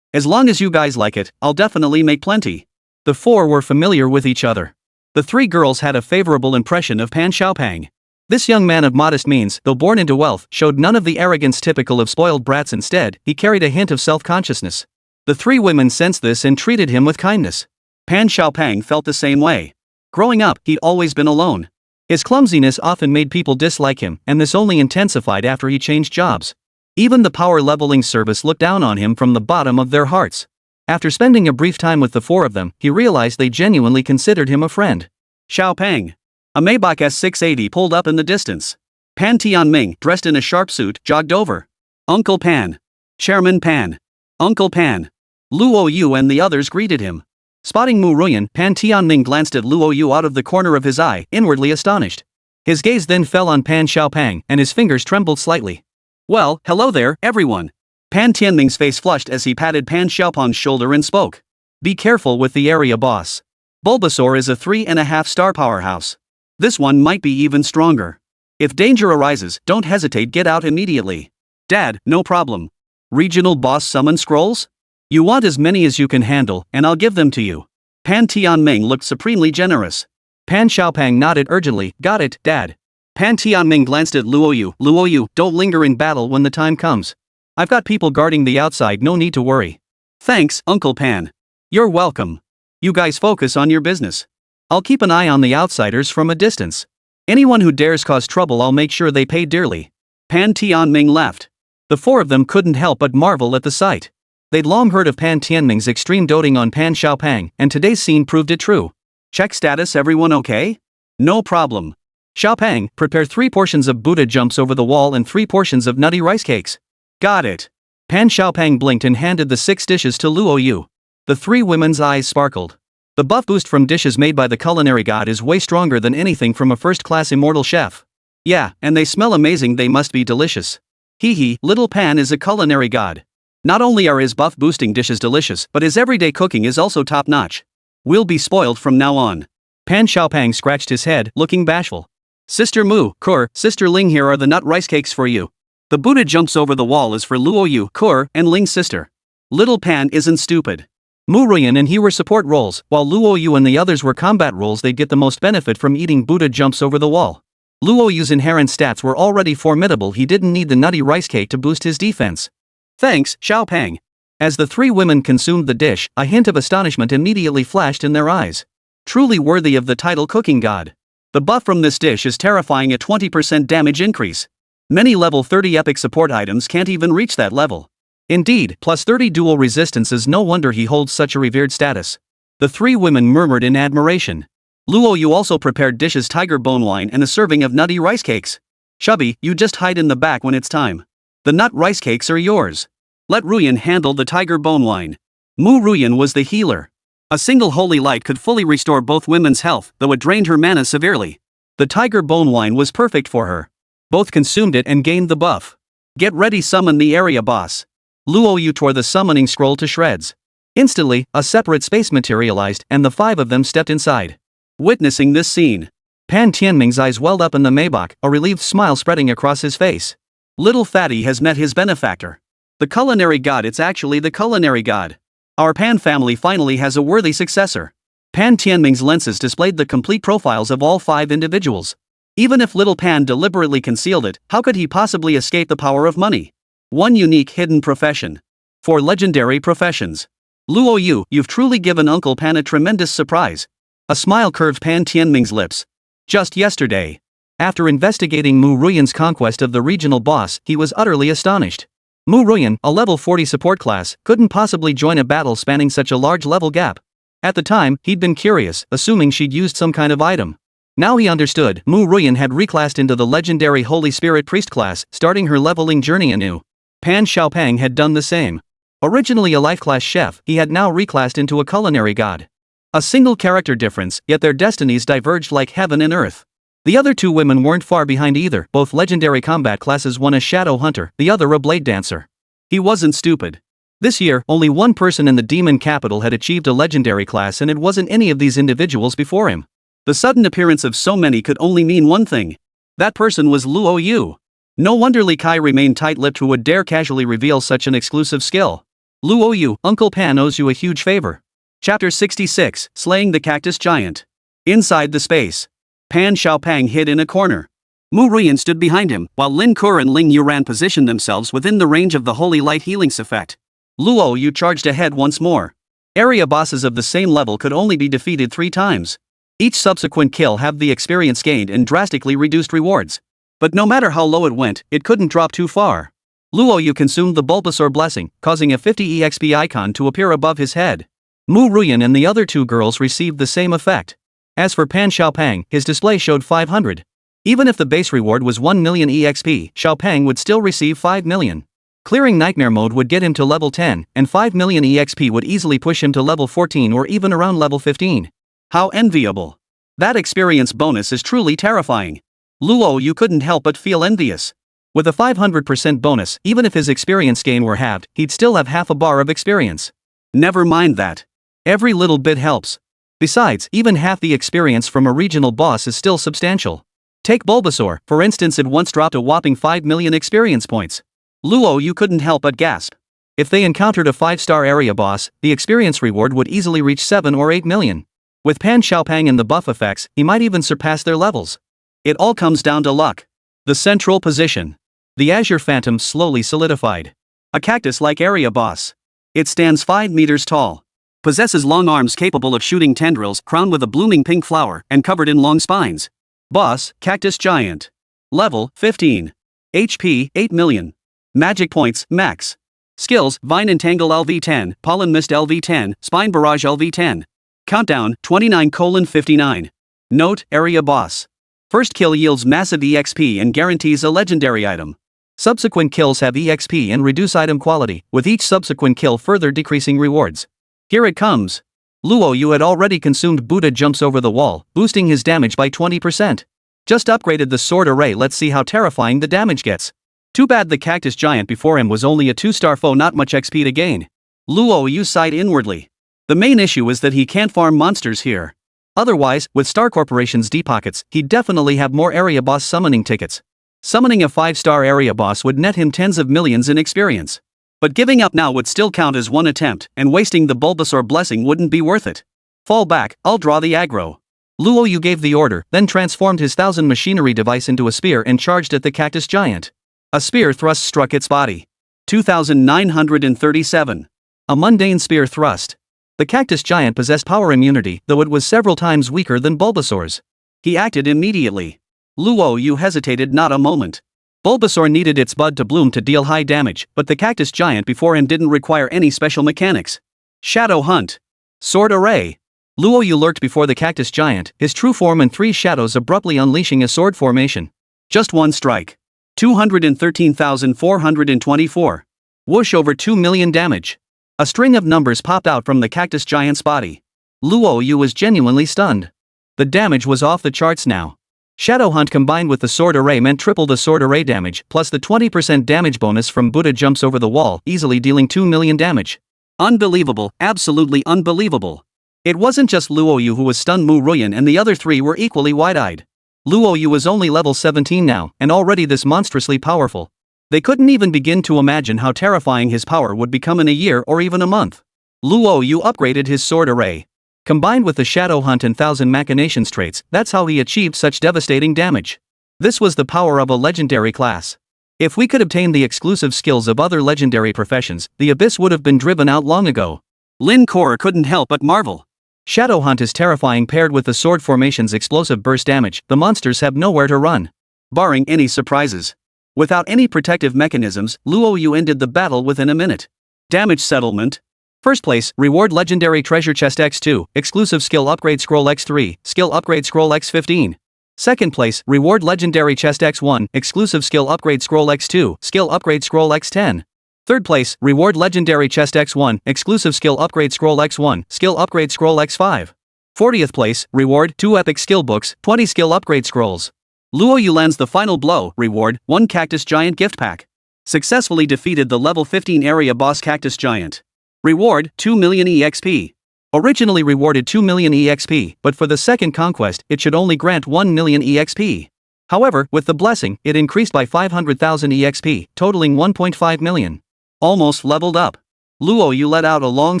As long as you guys like it, I'll definitely make plenty. The 4 were familiar with each other. The 3 girls had a favorable impression of Pan Xiaopang. This young man of modest means, though born into wealth, showed none of the arrogance typical of spoiled brats. Instead, he carried a hint of self-consciousness. The 3 women sensed this and treated him with kindness. Pan Xiaopang felt the same way. Growing up, he'd always been alone. His clumsiness often made people dislike him, and this only intensified after he changed jobs. Even the power leveling service looked down on him from the bottom of their hearts. After spending a brief time with the 4 of them, he realized they genuinely considered him a friend. Xiaopang. A Maybach S680 pulled up in the distance. Pan Tianming, dressed in a sharp suit, jogged over. Uncle Pan. Chairman Pan. Uncle Pan. Luo Yu and the others greeted him. Spotting Mu Ruyan, Pan Tianming glanced at Luo Yu out of the corner of his eye, inwardly astonished. His gaze then fell on Pan Xiaopang, and his fingers trembled slightly. Well, hello there, everyone. Pan Tianming's face flushed as he patted Pan Xiaopang's shoulder and spoke. Be careful with the area boss. Bulbasaur is a 3.5-star powerhouse. This one might be even stronger. If danger arises, don't hesitate, get out immediately. Dad, no problem. Regional boss summon scrolls? You want as many as you can handle, and I'll give them to you. Pan Tianming looked supremely generous. Pan Xiaopang nodded urgently, got it, Dad. Pan Tianming glanced at Luo Yu. Luo Yu, don't linger in battle when the time comes. I've got people guarding the outside, no need to worry. Thanks, Uncle Pan. You're welcome. You guys focus on your business. I'll keep an eye on the outsiders from a distance. Anyone who dares cause trouble, I'll make sure they pay dearly. Pan Tianming left. The four of them couldn't help but marvel at the sight. They'd long heard of Pan Tianming's extreme doting on Pan Xiaopang, and today's scene proved it true. Check status, everyone okay? No problem. Xiaopang, prepare 3 portions of Buddha jumps over the wall and 3 portions of nutty rice cakes. Got it. Pan Xiaopang blinked and handed the 6 dishes to Luo Yu. The 3 women's eyes sparkled. The buff boost from dishes made by the culinary god is way stronger than anything from a first-class immortal chef. Yeah, and they smell amazing, they must be delicious. Hee hee, little Pan is a culinary god. Not only are his buff-boosting dishes delicious, but his everyday cooking is also top-notch. We'll be spoiled from now on. Pan Xiaopang scratched his head, looking bashful. Sister Mu, Kur, Sister Ling, here are the nut rice cakes for you. The Buddha jumps over the wall is for Luo Yu, Kur, and Ling's sister. Little Pan isn't stupid. Mu Ruyan and he were support roles, while Luo Yu and the others were combat roles. They'd get the most benefit from eating Buddha jumps over the wall. Luo Yu's inherent stats were already formidable, he didn't need the nutty rice cake to boost his defense. Thanks, Xiaopang. As the 3 women consumed the dish, a hint of astonishment immediately flashed in their eyes. Truly worthy of the title cooking god. The buff from this dish is terrifying, a 20% damage increase. Many level 30 epic support items can't even reach that level. Indeed, plus 30 dual resistances, no wonder he holds such a revered status. The 3 women murmured in admiration. Luo Yu also prepared dishes tiger bone wine and a serving of nutty rice cakes. Chubby, you just hide in the back when it's time. The nut rice cakes are yours. Let Ruyan handle the tiger bone wine. Mu Ruyan was the healer. A single holy light could fully restore both women's health, though it drained her mana severely. The tiger bone wine was perfect for her. Both consumed it and gained the buff. Get ready, summon the area boss. Luo Yu tore the summoning scroll to shreds. Instantly, a separate space materialized, and the 5 of them stepped inside. Witnessing this scene, Pan Tianming's eyes welled up in the Maybach, a relieved smile spreading across his face. Little fatty has met his benefactor. The culinary god, it's actually the culinary god. Our Pan family finally has a worthy successor. Pan Tianming's lenses displayed the complete profiles of all 5 individuals. Even if little Pan deliberately concealed it, how could he possibly escape the power of money? 1 unique hidden profession. 4 legendary professions. Luo Yu, you've truly given Uncle Pan a tremendous surprise. A smile curved Pan Tianming's lips. Just yesterday, after investigating Mu Ruyan's conquest of the regional boss, he was utterly astonished. Mu Ruyan, a level 40 support class, couldn't possibly join a battle spanning such a large level gap. At the time, he'd been curious, assuming she'd used some kind of item. Now he understood, Mu Ruyan had reclassed into the legendary Holy Spirit Priest class, starting her leveling journey anew. Pan Xiaopang had done the same. Originally a life class chef, he had now reclassed into a culinary god. A single character difference, yet their destinies diverged like heaven and earth. The other 2 women weren't far behind either, both legendary combat classes, one a shadow hunter, the other a blade dancer. He wasn't stupid. This year, only 1 person in the demon capital had achieved a legendary class, and it wasn't any of these individuals before him. The sudden appearance of so many could only mean one thing. That person was Luo Yu. No wonder Li Kai remained tight-lipped, who would dare casually reveal such an exclusive skill. Luo Yu, Uncle Pan owes you a huge favor. Chapter 66, Slaying the Cactus Giant. Inside the space, Pan Xiaopang hid in a corner. Mu Ruyan stood behind him, while Lin Kur and Ling Yuran positioned themselves within the range of the Holy Light Healing's effect. Luo Yu charged ahead once more. Area bosses of the same level could only be defeated 3 times. Each subsequent kill had the experience gained and drastically reduced rewards. But no matter how low it went, it couldn't drop too far. Luo Yu consumed the Bulbasaur blessing, causing a 50 EXP icon to appear above his head. Mu Ruyan and the other 2 girls received the same effect. As for Pan Xiaopang, his display showed 500. Even if the base reward was 1 million EXP, Xiaopang would still receive 5 million. Clearing Nightmare Mode would get him to level 10, and 5 million EXP would easily push him to level 14 or even around level 15. How enviable. That experience bonus is truly terrifying. Luo Yu couldn't help but feel envious. With a 500% bonus, even if his experience gain were halved, he'd still have half a bar of experience. Never mind that. Every little bit helps. Besides, even half the experience from a regional boss is still substantial. Take Bulbasaur, for instance, it once dropped a whopping 5 million experience points. Luo Yu couldn't help but gasp. If they encountered a 5-star area boss, the experience reward would easily reach 7 or 8 million. With Pan Xiaopang and the buff effects, he might even surpass their levels. It all comes down to luck. The central position. The Azure Phantom slowly solidified. A cactus-like area boss. It stands 5 meters tall. Possesses long arms capable of shooting tendrils, crowned with a blooming pink flower and covered in long spines. Boss, Cactus Giant. Level, 15. HP, 8 million. Magic points, max. Skills, Vine Entangle LV10, Pollen Mist LV10, Spine Barrage LV10. Countdown, 29:59. Note, Area Boss. First kill yields massive EXP and guarantees a legendary item. Subsequent kills have EXP and reduce item quality, with each subsequent kill further decreasing rewards. Here it comes. Luo Yu had already consumed Buddha jumps over the wall, boosting his damage by 20%. Just upgraded the sword array, let's see how terrifying the damage gets. Too bad the cactus giant before him was only a 2-star foe, not much XP to gain. Luo Yu sighed inwardly. The main issue is that he can't farm monsters here. Otherwise, with Star Corporation's deep pockets, he'd definitely have more area boss summoning tickets. Summoning a 5-star area boss would net him tens of millions in experience. But giving up now would still count as one attempt, and wasting the Bulbasaur blessing wouldn't be worth it. Fall back, I'll draw the aggro. Luo Yu gave the order, then transformed his 1000 machinery device into a spear and charged at the cactus giant. A spear thrust struck its body. 2937. A mundane spear thrust. The cactus giant possessed power immunity, though it was several times weaker than Bulbasaur's. He acted immediately. Luo Yu hesitated not a moment. Bulbasaur needed its bud to bloom to deal high damage, but the cactus giant before him didn't require any special mechanics. Shadow Hunt. Sword Array. Luo Yu lurked before the cactus giant, his true form and 3 shadows abruptly unleashing a sword formation. Just one strike. 213,424. Whoosh, over 2 million damage. A string of numbers popped out from the cactus giant's body. Luo Yu was genuinely stunned. The damage was off the charts now. Shadow Hunt combined with the sword array meant triple the sword array damage, plus the 20% damage bonus from Buddha jumps over the wall, easily dealing 2 million damage. Unbelievable, absolutely unbelievable. It wasn't just Luo Yu who was stunned, Mu Ruyan and the other 3 were equally wide-eyed. Luo Yu was only level 17 now, and already this monstrously powerful. They couldn't even begin to imagine how terrifying his power would become in a year or even a month. Luo Yu upgraded his sword array. Combined with the Shadow Hunt and 1000 Machinations traits, that's how he achieved such devastating damage. This was the power of a legendary class. If we could obtain the exclusive skills of other legendary professions, the Abyss would have been driven out long ago. Lin Kor couldn't help but marvel. Shadow Hunt is terrifying paired with the sword formation's explosive burst damage, the monsters have nowhere to run. Barring any surprises. Without any protective mechanisms, Luo Yu ended the battle within a minute. Damage settlement. First place, reward Legendary Treasure Chest X2, exclusive skill upgrade scroll X3, skill upgrade scroll X15. Second place, reward Legendary Chest X1, exclusive skill upgrade scroll X2, skill upgrade scroll X10. Third place, reward Legendary Chest X1, exclusive skill upgrade scroll X1, skill upgrade scroll X5. 40th place, reward 2 epic skill books, 20 skill upgrade scrolls. Luo Yu lands the final blow, reward 1 Cactus Giant gift pack. Successfully defeated the level 15 area boss Cactus Giant. Reward 2 million EXP. Originally rewarded 2 million EXP, but for the second conquest, it should only grant 1 million EXP. However, with the blessing, it increased by 500,000 EXP, totaling 1.5 million. Almost leveled up. Luo Yu let out a long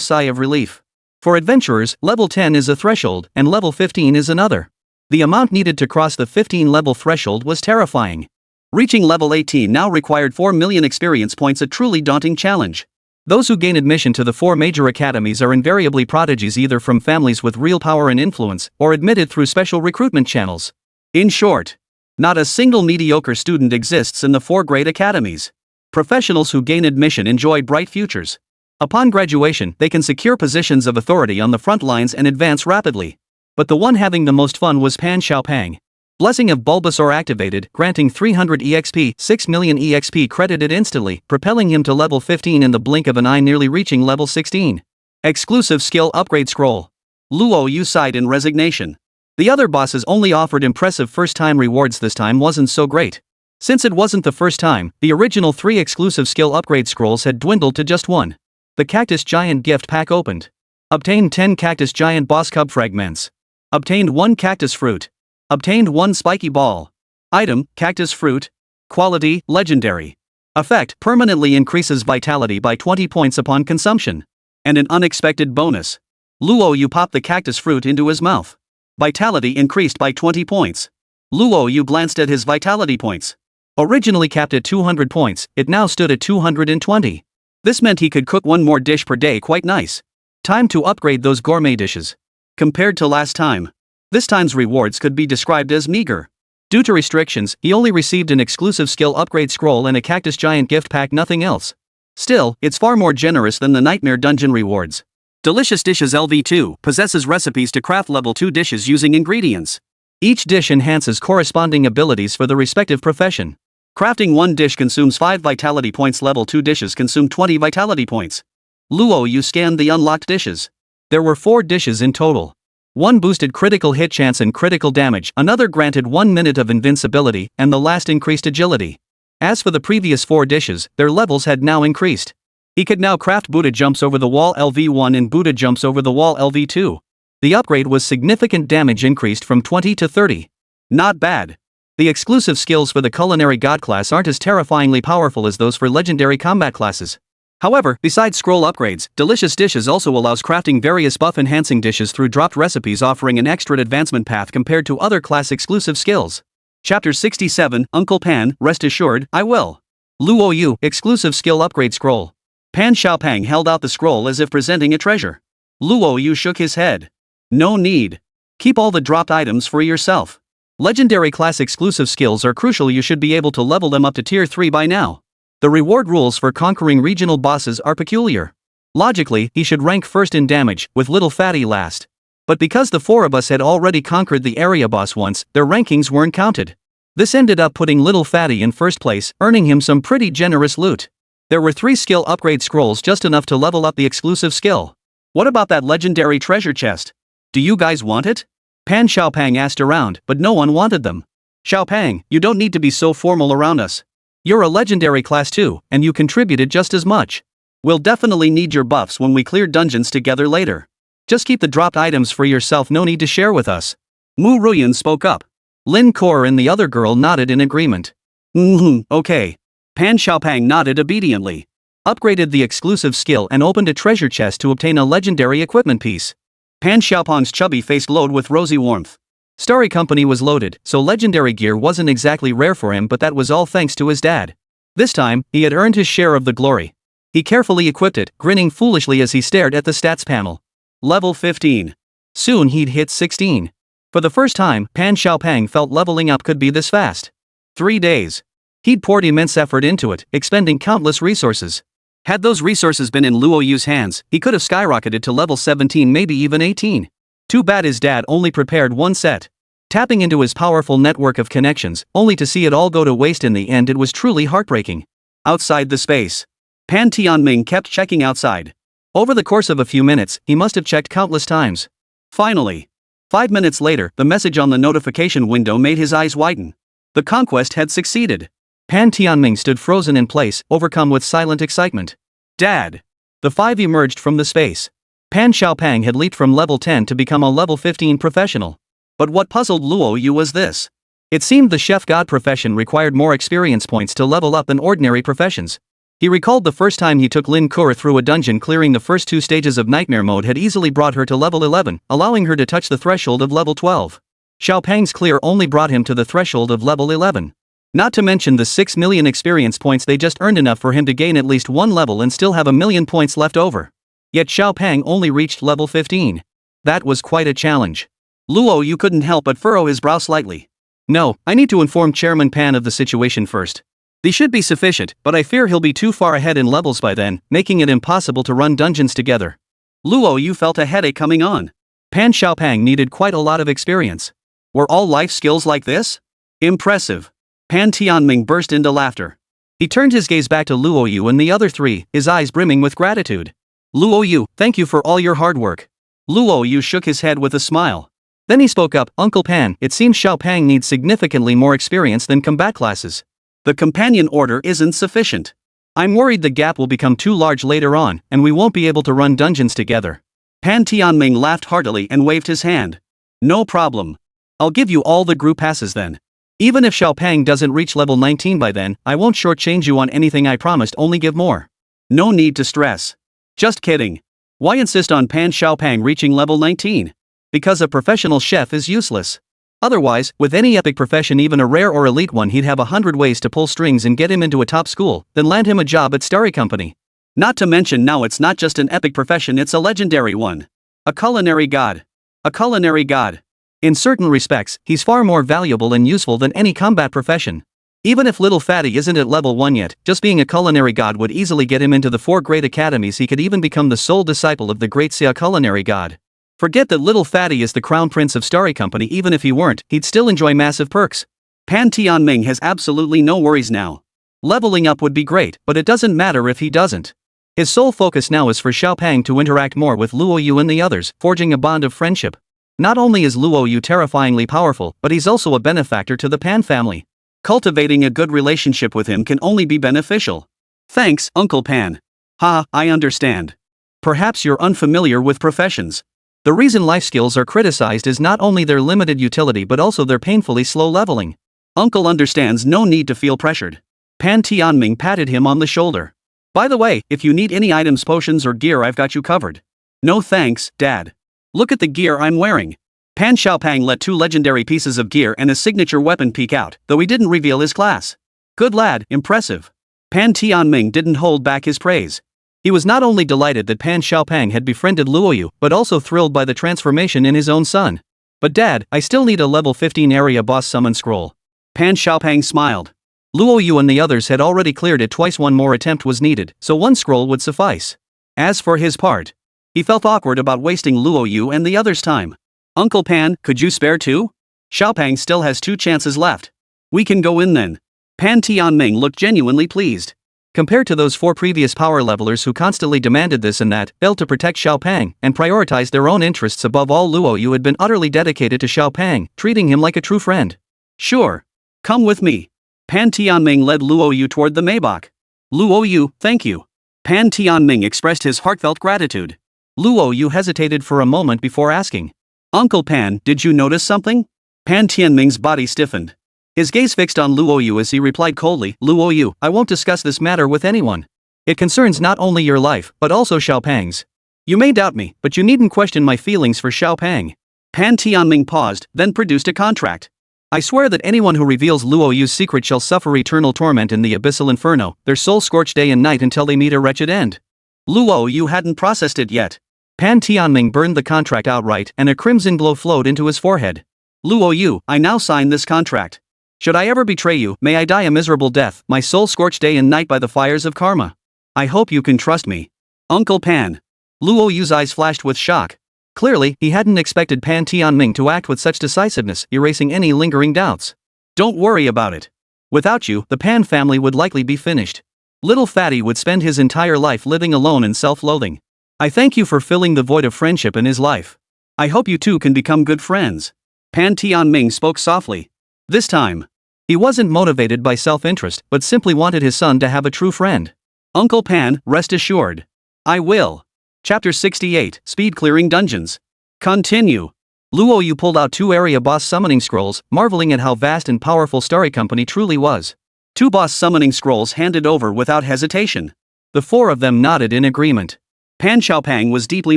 sigh of relief. For adventurers, level 10 is a threshold, and level 15 is another. The amount needed to cross the 15 level threshold was terrifying. Reaching level 18 now required 4 million experience points, a truly daunting challenge. Those who gain admission to the 4 major academies are invariably prodigies, either from families with real power and influence, or admitted through special recruitment channels. In short, not a single mediocre student exists in the 4 great academies. Professionals who gain admission enjoy bright futures. Upon graduation, they can secure positions of authority on the front lines and advance rapidly. But the one having the most fun was Pan Xiaopang. Blessing of Bulbasaur activated, granting 300 EXP, 6 million EXP credited instantly, propelling him to level 15 in the blink of an eye, nearly reaching level 16. Exclusive skill upgrade scroll. Luo Yu sighed in resignation. The other bosses only offered impressive first-time rewards. This time wasn't so great. Since it wasn't the first time, the original 3 exclusive skill upgrade scrolls had dwindled to just 1. The Cactus Giant gift pack opened. Obtained 10 Cactus Giant boss cub fragments. Obtained 1 cactus fruit. Obtained 1 spiky ball. Item, cactus fruit. Quality, legendary. Effect, permanently increases vitality by 20 points upon consumption. And an unexpected bonus. Luo Yu popped the cactus fruit into his mouth. Vitality increased by 20 points. Luo Yu glanced at his vitality points. Originally capped at 200 points, it now stood at 220. This meant he could cook one more dish per day. Quite nice. Time to upgrade those gourmet dishes. Compared to last time, this time's rewards could be described as meager. Due to restrictions, he only received an exclusive skill upgrade scroll and a cactus giant gift pack, nothing else. Still, it's far more generous than the Nightmare Dungeon rewards. Delicious Dishes LV2 possesses recipes to craft level 2 dishes using ingredients. Each dish enhances corresponding abilities for the respective profession. Crafting one dish consumes 5 vitality points. Level 2 dishes consume 20 vitality points. Luo Yu scanned the unlocked dishes. There were 4 dishes in total. One boosted critical hit chance and critical damage, another granted 1 minute of invincibility, and the last increased agility. As for the previous 4 dishes, their levels had now increased. He could now craft Buddha jumps over the wall LV1 and Buddha jumps over the wall LV2. The upgrade was significant, damage increased from 20 to 30. Not bad. The exclusive skills for the culinary god class aren't as terrifyingly powerful as those for legendary combat classes. However, besides scroll upgrades, Delicious Dishes also allows crafting various buff-enhancing dishes through dropped recipes, offering an extra advancement path compared to other class-exclusive skills. Chapter 67, Uncle Pan, rest assured, I will. Luo Yu, exclusive skill upgrade scroll. Pan Xiaopang held out the scroll as if presenting a treasure. Luo Yu shook his head. No need. Keep all the dropped items for yourself. Legendary class exclusive skills are crucial. You should be able to level them up to tier 3 by now. The reward rules for conquering regional bosses are peculiar. Logically, he should rank first in damage, with Little Fatty last. But because the 4 of us had already conquered the area boss once, their rankings weren't counted. This ended up putting Little Fatty in first place, earning him some pretty generous loot. There were 3 skill upgrade scrolls, just enough to level up the exclusive skill. What about that legendary treasure chest? Do you guys want it? Pan Xiaopang asked around, but no one wanted them. Xiaopang, you don't need to be so formal around us. You're a legendary class too, and you contributed just as much. We'll definitely need your buffs when we clear dungeons together later. Just keep the dropped items for yourself, no need to share with us. Mu Ruyan spoke up. Lin Kor and the other girl nodded in agreement. Okay. Pan Xiaopang nodded obediently. Upgraded the exclusive skill and opened a treasure chest to obtain a legendary equipment piece. Pan Xiaopang's chubby face glowed with rosy warmth. Starry Company was loaded, so legendary gear wasn't exactly rare for him, but that was all thanks to his dad. This time, he had earned his share of the glory. He carefully equipped it, grinning foolishly as he stared at the stats panel. Level 15. Soon he'd hit 16. For the first time, Pan Xiaopang felt leveling up could be this fast. 3 days. He'd poured immense effort into it, expending countless resources. Had those resources been in Luo Yu's hands, he could have skyrocketed to level 17, maybe even 18. Too bad his dad only prepared 1 set. Tapping into his powerful network of connections, only to see it all go to waste in the end, it was truly heartbreaking. Outside the space. Pan Tianming kept checking outside. Over the course of a few minutes, he must have checked countless times. Finally. 5 minutes later, the message on the notification window made his eyes widen. The conquest had succeeded. Pan Tianming stood frozen in place, overcome with silent excitement. Dad! The 5 emerged from the space. Pan Xiaopang had leaped from level 10 to become a level 15 professional. But what puzzled Luo Yu was this. It seemed the chef god profession required more experience points to level up than ordinary professions. He recalled the first time he took Lin Kur through a dungeon, clearing the first 2 stages of nightmare mode had easily brought her to level 11, allowing her to touch the threshold of level 12. Xiaopang's clear only brought him to the threshold of level 11. Not to mention the 6 million experience points they just earned, enough for him to gain at least 1 level and still have 1 million points left over. Yet Xiaopang only reached level 15. That was quite a challenge. Luo Yu couldn't help but furrow his brow slightly. No, I need to inform Chairman Pan of the situation first. These should be sufficient, but I fear he'll be too far ahead in levels by then, making it impossible to run dungeons together. Luo Yu felt a headache coming on. Pan Xiaopang needed quite a lot of experience. Were all life skills like this? Impressive. Pan Tianming burst into laughter. He turned his gaze back to Luo Yu and the other 3, his eyes brimming with gratitude. Luo Yu, thank you for all your hard work. Luo Yu shook his head with a smile. Then he spoke up, Uncle Pan, it seems Xiaopang needs significantly more experience than combat classes. The companion order isn't sufficient. I'm worried the gap will become too large later on, and we won't be able to run dungeons together. Pan Tianming laughed heartily and waved his hand. No problem. I'll give you all the group passes then. Even if Xiaopang doesn't reach level 19 by then, I won't shortchange you on anything I promised, only give more. No need to stress. Just kidding. Why insist on Pan Xiaopang reaching level 19? Because a professional chef is useless. Otherwise, with any epic profession, even a rare or elite one, he'd have 100 ways to pull strings and get him into a top school, then land him a job at Starry Company. Not to mention now it's not just an epic profession, it's a legendary one. A culinary god. A culinary god. In certain respects, he's far more valuable and useful than any combat profession. Even if little fatty isn't at level 1 yet, just being a culinary god would easily get him into the 4 great academies. He could even become the sole disciple of the great Xia culinary god. Forget that little fatty is the crown prince of Starry Company. Even if he weren't, he'd still enjoy massive perks. Pan Tianming has absolutely no worries now. Leveling up would be great, but it doesn't matter if he doesn't. His sole focus now is for Xiaopang to interact more with Luo Yu and the others, forging a bond of friendship. Not only is Luo Yu terrifyingly powerful, but he's also a benefactor to the Pan family. Cultivating a good relationship with him can only be beneficial. Thanks, Uncle Pan. Ha, I understand. Perhaps you're unfamiliar with professions. The reason life skills are criticized is not only their limited utility but also their painfully slow leveling. Uncle understands, no need to feel pressured. Pan Tianming patted him on the shoulder. By the way, if you need any items, potions or gear, I've got you covered. No thanks, Dad. Look at the gear I'm wearing. Pan Xiaopang let 2 legendary pieces of gear and a signature weapon peek out, though he didn't reveal his class. Good lad, impressive. Pan Tianming didn't hold back his praise. He was not only delighted that Pan Xiaopang had befriended Luo Yu, but also thrilled by the transformation in his own son. But Dad, I still need a level 15 area boss summon scroll. Pan Xiaopang smiled. Luo Yu and the others had already cleared it twice. One more attempt was needed, so 1 scroll would suffice. As for his part, he felt awkward about wasting Luo Yu and the others' time. Uncle Pan, could you spare 2? Xiaopang still has 2 chances left. We can go in then. Pan Tianming looked genuinely pleased. Compared to those 4 previous power levelers who constantly demanded this and that, failed to protect Xiaopang, and prioritized their own interests above all, Luo Yu had been utterly dedicated to Xiaopang, treating him like a true friend. Sure. Come with me. Pan Tianming led Luo Yu toward the Maybach. Luo Yu, thank you. Pan Tianming expressed his heartfelt gratitude. Luo Yu hesitated for a moment before asking. Uncle Pan, did you notice something? Pan Tianming's body stiffened. His gaze fixed on Luo Yu as he replied coldly, Luo Yu, I won't discuss this matter with anyone. It concerns not only your life, but also Xiaopang's. You may doubt me, but you needn't question my feelings for Xiaopang. Pan Tianming paused, then produced a contract. I swear that anyone who reveals Luo Yu's secret shall suffer eternal torment in the abyssal inferno, their soul scorched day and night until they meet a wretched end. Luo Yu hadn't processed it yet. Pan Tianming burned the contract outright and a crimson glow flowed into his forehead. Luo Yu, I now sign this contract. Should I ever betray you, may I die a miserable death, my soul scorched day and night by the fires of karma. I hope you can trust me. Uncle Pan. Luo Yu's eyes flashed with shock. Clearly, he hadn't expected Pan Tianming to act with such decisiveness, erasing any lingering doubts. Don't worry about it. Without you, the Pan family would likely be finished. Little Fatty would spend his entire life living alone in self-loathing. I thank you for filling the void of friendship in his life. I hope you two can become good friends. Pan Tianming spoke softly. This time, he wasn't motivated by self-interest, but simply wanted his son to have a true friend. Uncle Pan, rest assured. I will. Chapter 68, Speed Clearing Dungeons. Continue. Luo Yu pulled out 2 area boss summoning scrolls, marveling at how vast and powerful Starry Company truly was. 2 boss summoning scrolls handed over without hesitation. The 4 of them nodded in agreement. Pan Xiaopang was deeply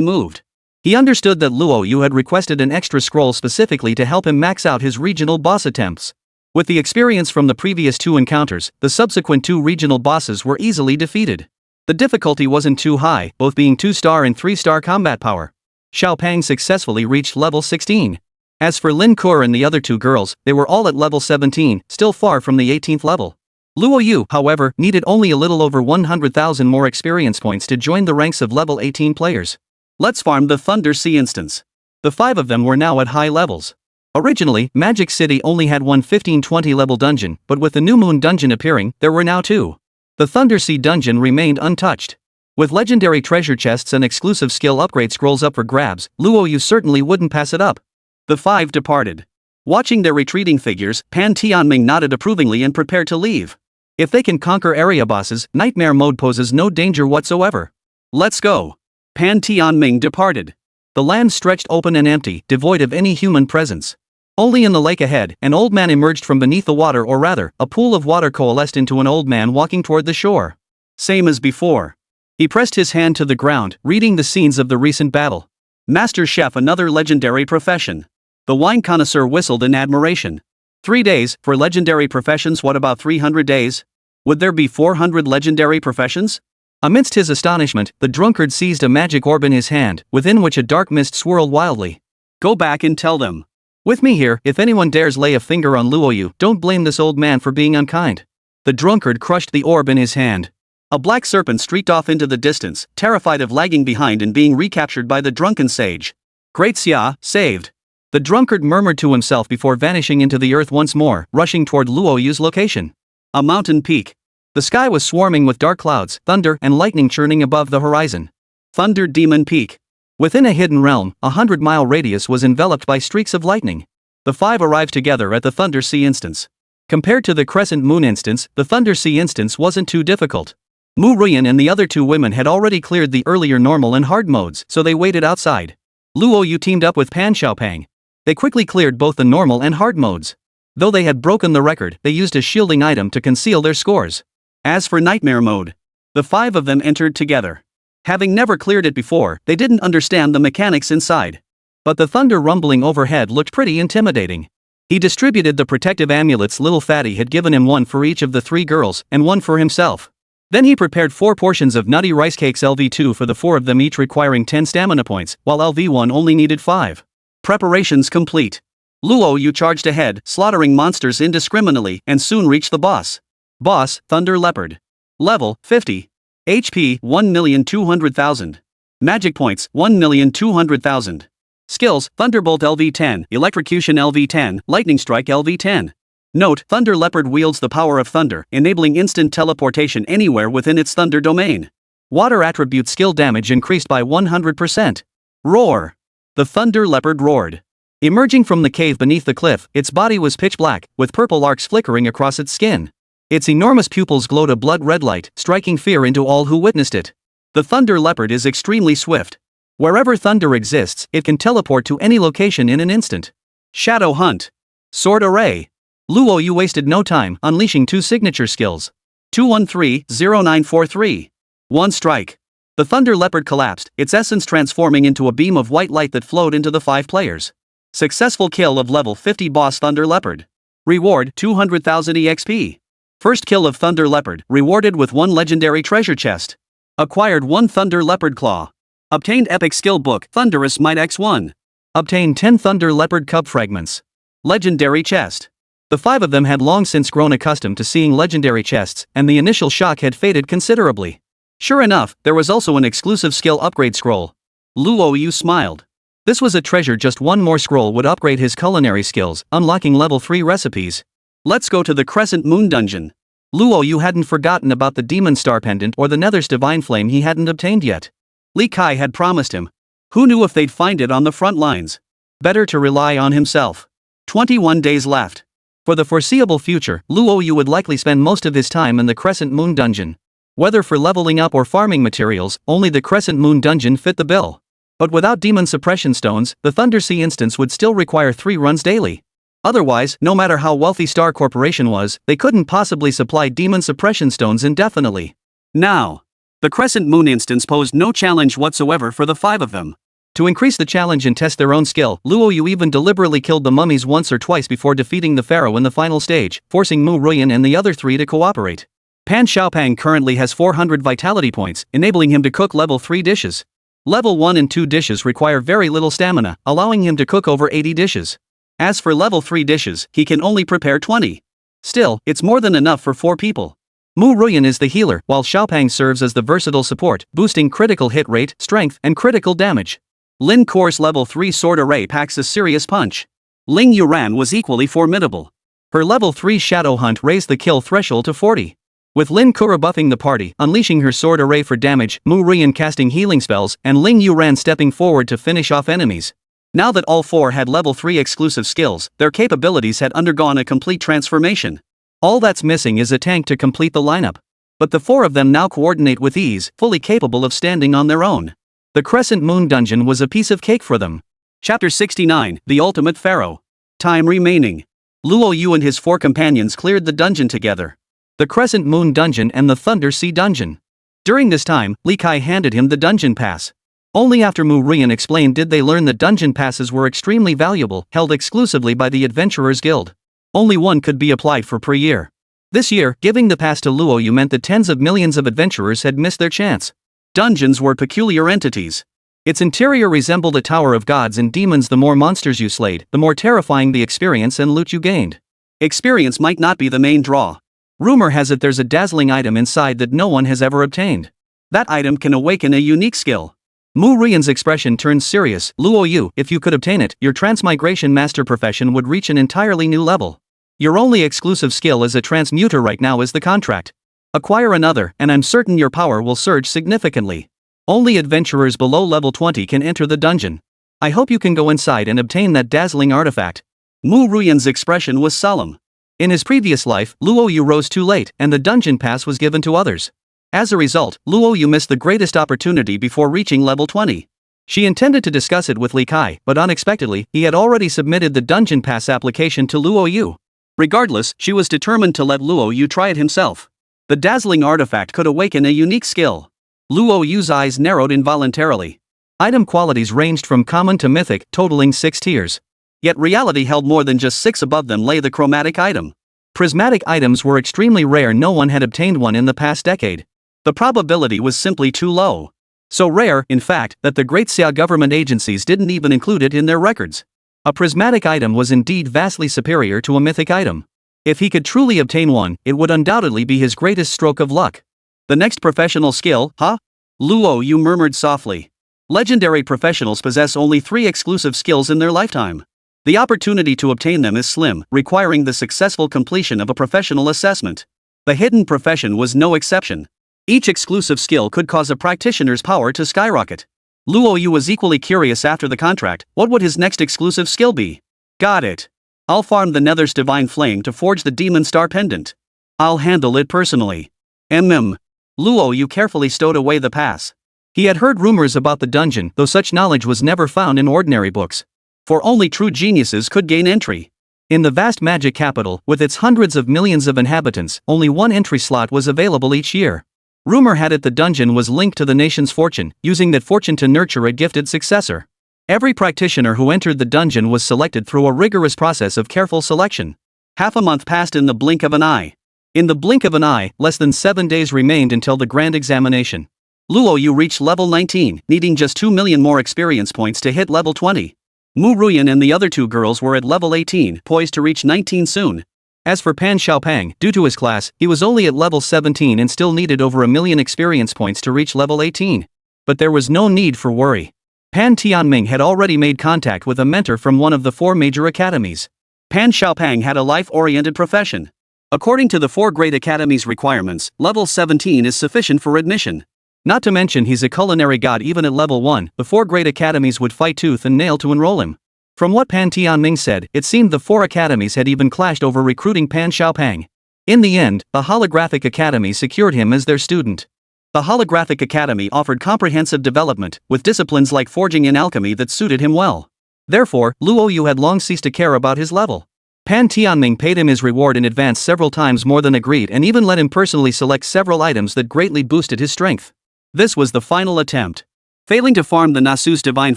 moved. He understood that Luo Yu had requested an extra scroll specifically to help him max out his regional boss attempts. With the experience from the previous 2 encounters, the subsequent 2 regional bosses were easily defeated. The difficulty wasn't too high, both being 2-star and 3-star combat power. Xiaopang successfully reached level 16. As for Lin Kur and the other 2 girls, they were all at level 17, still far from the 18th level. Luo Yu, however, needed only a little over 100,000 more experience points to join the ranks of level 18 players. Let's farm the Thunder Sea instance. The 5 of them were now at high levels. Originally, Magic City only had one 15-20 level dungeon, but with the New Moon dungeon appearing, there were now 2. The Thunder Sea dungeon remained untouched. With legendary treasure chests and exclusive skill upgrade scrolls up for grabs, Luo Yu certainly wouldn't pass it up. The 5 departed. Watching their retreating figures, Pan Tianming nodded approvingly and prepared to leave. If they can conquer area bosses, nightmare mode poses no danger whatsoever. Let's go. Pan Tianming departed. The land stretched open and empty, devoid of any human presence. Only in the lake ahead, an old man emerged from beneath the water, or rather, a pool of water coalesced into an old man walking toward the shore. Same as before. He pressed his hand to the ground, reading the scenes of the recent battle. Master Chef, another legendary profession. The wine connoisseur whistled in admiration. 3 days, for legendary professions, what about 300 days? Would there be 400 legendary professions? Amidst his astonishment, the drunkard seized a magic orb in his hand, within which a dark mist swirled wildly. Go back and tell them. With me here, if anyone dares lay a finger on Luo Yu, don't blame this old man for being unkind. The drunkard crushed the orb in his hand. A black serpent streaked off into the distance, terrified of lagging behind and being recaptured by the drunken sage. Great Xia, saved. The drunkard murmured to himself before vanishing into the earth once more, rushing toward Luo Yu's location. A mountain peak. The sky was swarming with dark clouds, thunder and lightning churning above the horizon. Thunder Demon Peak. Within a hidden realm, a 100-mile radius was enveloped by streaks of lightning. The five arrived together at the Thunder Sea instance. Compared to the Crescent Moon instance, the Thunder Sea instance wasn't too difficult. Mu Ruyan and the other two women had already cleared the earlier normal and hard modes, so they waited outside. Luo Yu teamed up with Pan Xiaopang. They quickly cleared both the normal and hard modes. Though they had broken the record, they used a shielding item to conceal their scores. As for Nightmare Mode, the five of them entered together. Having never cleared it before, they didn't understand the mechanics inside. But the thunder rumbling overhead looked pretty intimidating. He distributed the protective amulets Little Fatty had given him, one for each of the three girls, and one for himself. Then he prepared 4 portions of nutty rice cakes LV2 for the 4 of them, each requiring 10 stamina points, while LV1 only needed 5. Preparations complete. Luo Yu charged ahead, slaughtering monsters indiscriminately, and soon reached the boss. Boss, Thunder Leopard. Level, 50. HP, 1,200,000. Magic points, 1,200,000. Skills, Thunderbolt LV10, Electrocution LV10, Lightning Strike LV10. Note, Thunder Leopard wields the power of thunder, enabling instant teleportation anywhere within its thunder domain. Water attribute skill damage increased by 100%. Roar. The Thunder Leopard roared. Emerging from the cave beneath the cliff, its body was pitch black, with purple arcs flickering across its skin. Its enormous pupils glowed a blood-red light, striking fear into all who witnessed it. The Thunder Leopard is extremely swift. Wherever thunder exists, it can teleport to any location in an instant. Shadow Hunt. Sword Array. Luo Yu wasted no time, unleashing 2 signature skills. 213-0943. 1 strike. The Thunder Leopard collapsed, its essence transforming into a beam of white light that flowed into the 5 players. Successful kill of level 50 boss Thunder Leopard. Reward 200,000 EXP. First kill of Thunder Leopard, rewarded with 1 legendary treasure chest. Acquired 1 Thunder Leopard Claw. Obtained Epic Skill Book, Thunderous Might X1. Obtained 10 Thunder Leopard Cub Fragments. Legendary Chest. The 5 of them had long since grown accustomed to seeing legendary chests, and the initial shock had faded considerably. Sure enough, there was also an exclusive skill upgrade scroll. Luo Yu smiled. This was a treasure. Just 1 more scroll would upgrade his culinary skills, unlocking level 3 recipes. Let's go to the Crescent Moon dungeon. Luo Yu hadn't forgotten about the Demon Star Pendant or the Nether's Divine Flame he hadn't obtained yet. Li Kai had promised him. Who knew if they'd find it on the front lines? Better to rely on himself. 21 days left. For the foreseeable future, Luo Yu would likely spend most of his time in the Crescent Moon dungeon. Whether for leveling up or farming materials, only the Crescent Moon dungeon fit the bill. But without demon suppression stones, the Thunder Sea instance would still require 3 runs daily. Otherwise, no matter how wealthy Star Corporation was, they couldn't possibly supply demon suppression stones indefinitely. Now, the Crescent Moon instance posed no challenge whatsoever for the 5 of them. To increase the challenge and test their own skill, Luo Yu even deliberately killed the mummies once or twice before defeating the pharaoh in the final stage, forcing Mu Ruyan and the other 3 to cooperate. Pan Xiaopang currently has 400 vitality points, enabling him to cook level 3 dishes. Level 1 and 2 dishes require very little stamina, allowing him to cook over 80 dishes. As for level 3 dishes, he can only prepare 20. Still, it's more than enough for 4 people. Mu Ruyan is the healer, while Xiaopang serves as the versatile support, boosting critical hit rate, strength, and critical damage. Lin Kuo's level 3 sword array packs a serious punch. Ling Yuran was equally formidable. Her level 3 shadow hunt raised the kill threshold to 40. With Lin Kuo buffing the party, unleashing her sword array for damage, Mu Ruyan casting healing spells, and Ling Yuran stepping forward to finish off enemies. Now that all 4 had level 3 exclusive skills, their capabilities had undergone a complete transformation. All that's missing is a tank to complete the lineup. But the 4 of them now coordinate with ease, fully capable of standing on their own. The Crescent Moon dungeon was a piece of cake for them. Chapter 69, The Ultimate Pharaoh. Time remaining. Luo Yu and his 4 companions cleared the dungeon together. The Crescent Moon dungeon and the Thunder Sea dungeon. During this time, Li Kai handed him the dungeon pass. Only after Mu Ruyan explained did they learn that dungeon passes were extremely valuable, held exclusively by the Adventurers Guild. Only one could be applied for per year. This year, giving the pass to Luo Yu meant that tens of millions of adventurers had missed their chance. Dungeons were peculiar entities. Its interior resembled a tower of gods and demons. The more monsters you slayed, the more terrifying the experience and loot you gained. Experience might not be the main draw. Rumor has it there's a dazzling item inside that no one has ever obtained. That item can awaken a unique skill. Mu Ruyan's expression turned serious. Luo Yu, if you could obtain it, your transmigration master profession would reach an entirely new level. Your only exclusive skill as a transmuter right now is the contract. Acquire another, and I'm certain your power will surge significantly. Only adventurers below level 20 can enter the dungeon. I hope you can go inside and obtain that dazzling artifact. Mu Ruyan's expression was solemn. In his previous life, Luo Yu rose too late, and the dungeon pass was given to others. As a result, Luo Yu missed the greatest opportunity before reaching level 20. She intended to discuss it with Li Kai, but unexpectedly, he had already submitted the dungeon pass application to Luo Yu. Regardless, she was determined to let Luo Yu try it himself. The dazzling artifact could awaken a unique skill. Luo Yu's eyes narrowed involuntarily. Item qualities ranged from common to mythic, totaling 6 tiers. Yet reality held more than just 6. Above them lay the chromatic item. Prismatic items were extremely rare. No one had obtained one in the past decade. The probability was simply too low. So rare, in fact, that the Great Xia government agencies didn't even include it in their records. A prismatic item was indeed vastly superior to a mythic item. If he could truly obtain one, it would undoubtedly be his greatest stroke of luck. The next professional skill, huh? Luo Yu murmured softly. Legendary professionals possess only 3 exclusive skills in their lifetime. The opportunity to obtain them is slim, requiring the successful completion of a professional assessment. The hidden profession was no exception. Each exclusive skill could cause a practitioner's power to skyrocket. Luo Yu was equally curious after the contract. What would his next exclusive skill be? Got it. I'll farm the Nether's divine flame to forge the Demon Star pendant. I'll handle it personally. Luo Yu carefully stowed away the pass. He had heard rumors about the dungeon, though such knowledge was never found in ordinary books. For only true geniuses could gain entry. In the vast magic capital, with its hundreds of millions of inhabitants, only one entry slot was available each year. Rumor had it the dungeon was linked to the nation's fortune, using that fortune to nurture a gifted successor. Every practitioner who entered the dungeon was selected through a rigorous process of careful selection. Half a month passed in the blink of an eye. In the blink of an eye, less than 7 days remained until the grand examination. Luo Yu reached level 19, needing just 2 million more experience points to hit level 20. Mu Ruyan and the other 2 girls were at level 18, poised to reach 19 soon. As for Pan Xiaopang, due to his class, he was only at level 17 and still needed over 1 million experience points to reach level 18. But there was no need for worry. Pan Tianming had already made contact with a mentor from one of the 4 major academies. Pan Xiaopang had a life-oriented profession. According to the 4 great academies' requirements, level 17 is sufficient for admission. Not to mention he's a culinary god. Even at level 1, the 4 great academies would fight tooth and nail to enroll him. From what Pan Tianming said, it seemed the 4 academies had even clashed over recruiting Pan Xiaopang. In the end, the Holographic Academy secured him as their student. The Holographic Academy offered comprehensive development, with disciplines like forging and alchemy that suited him well. Therefore, Luo Yu had long ceased to care about his level. Pan Tianming paid him his reward in advance several times more than agreed and even let him personally select several items that greatly boosted his strength. This was the final attempt. Failing to farm the Nasu's divine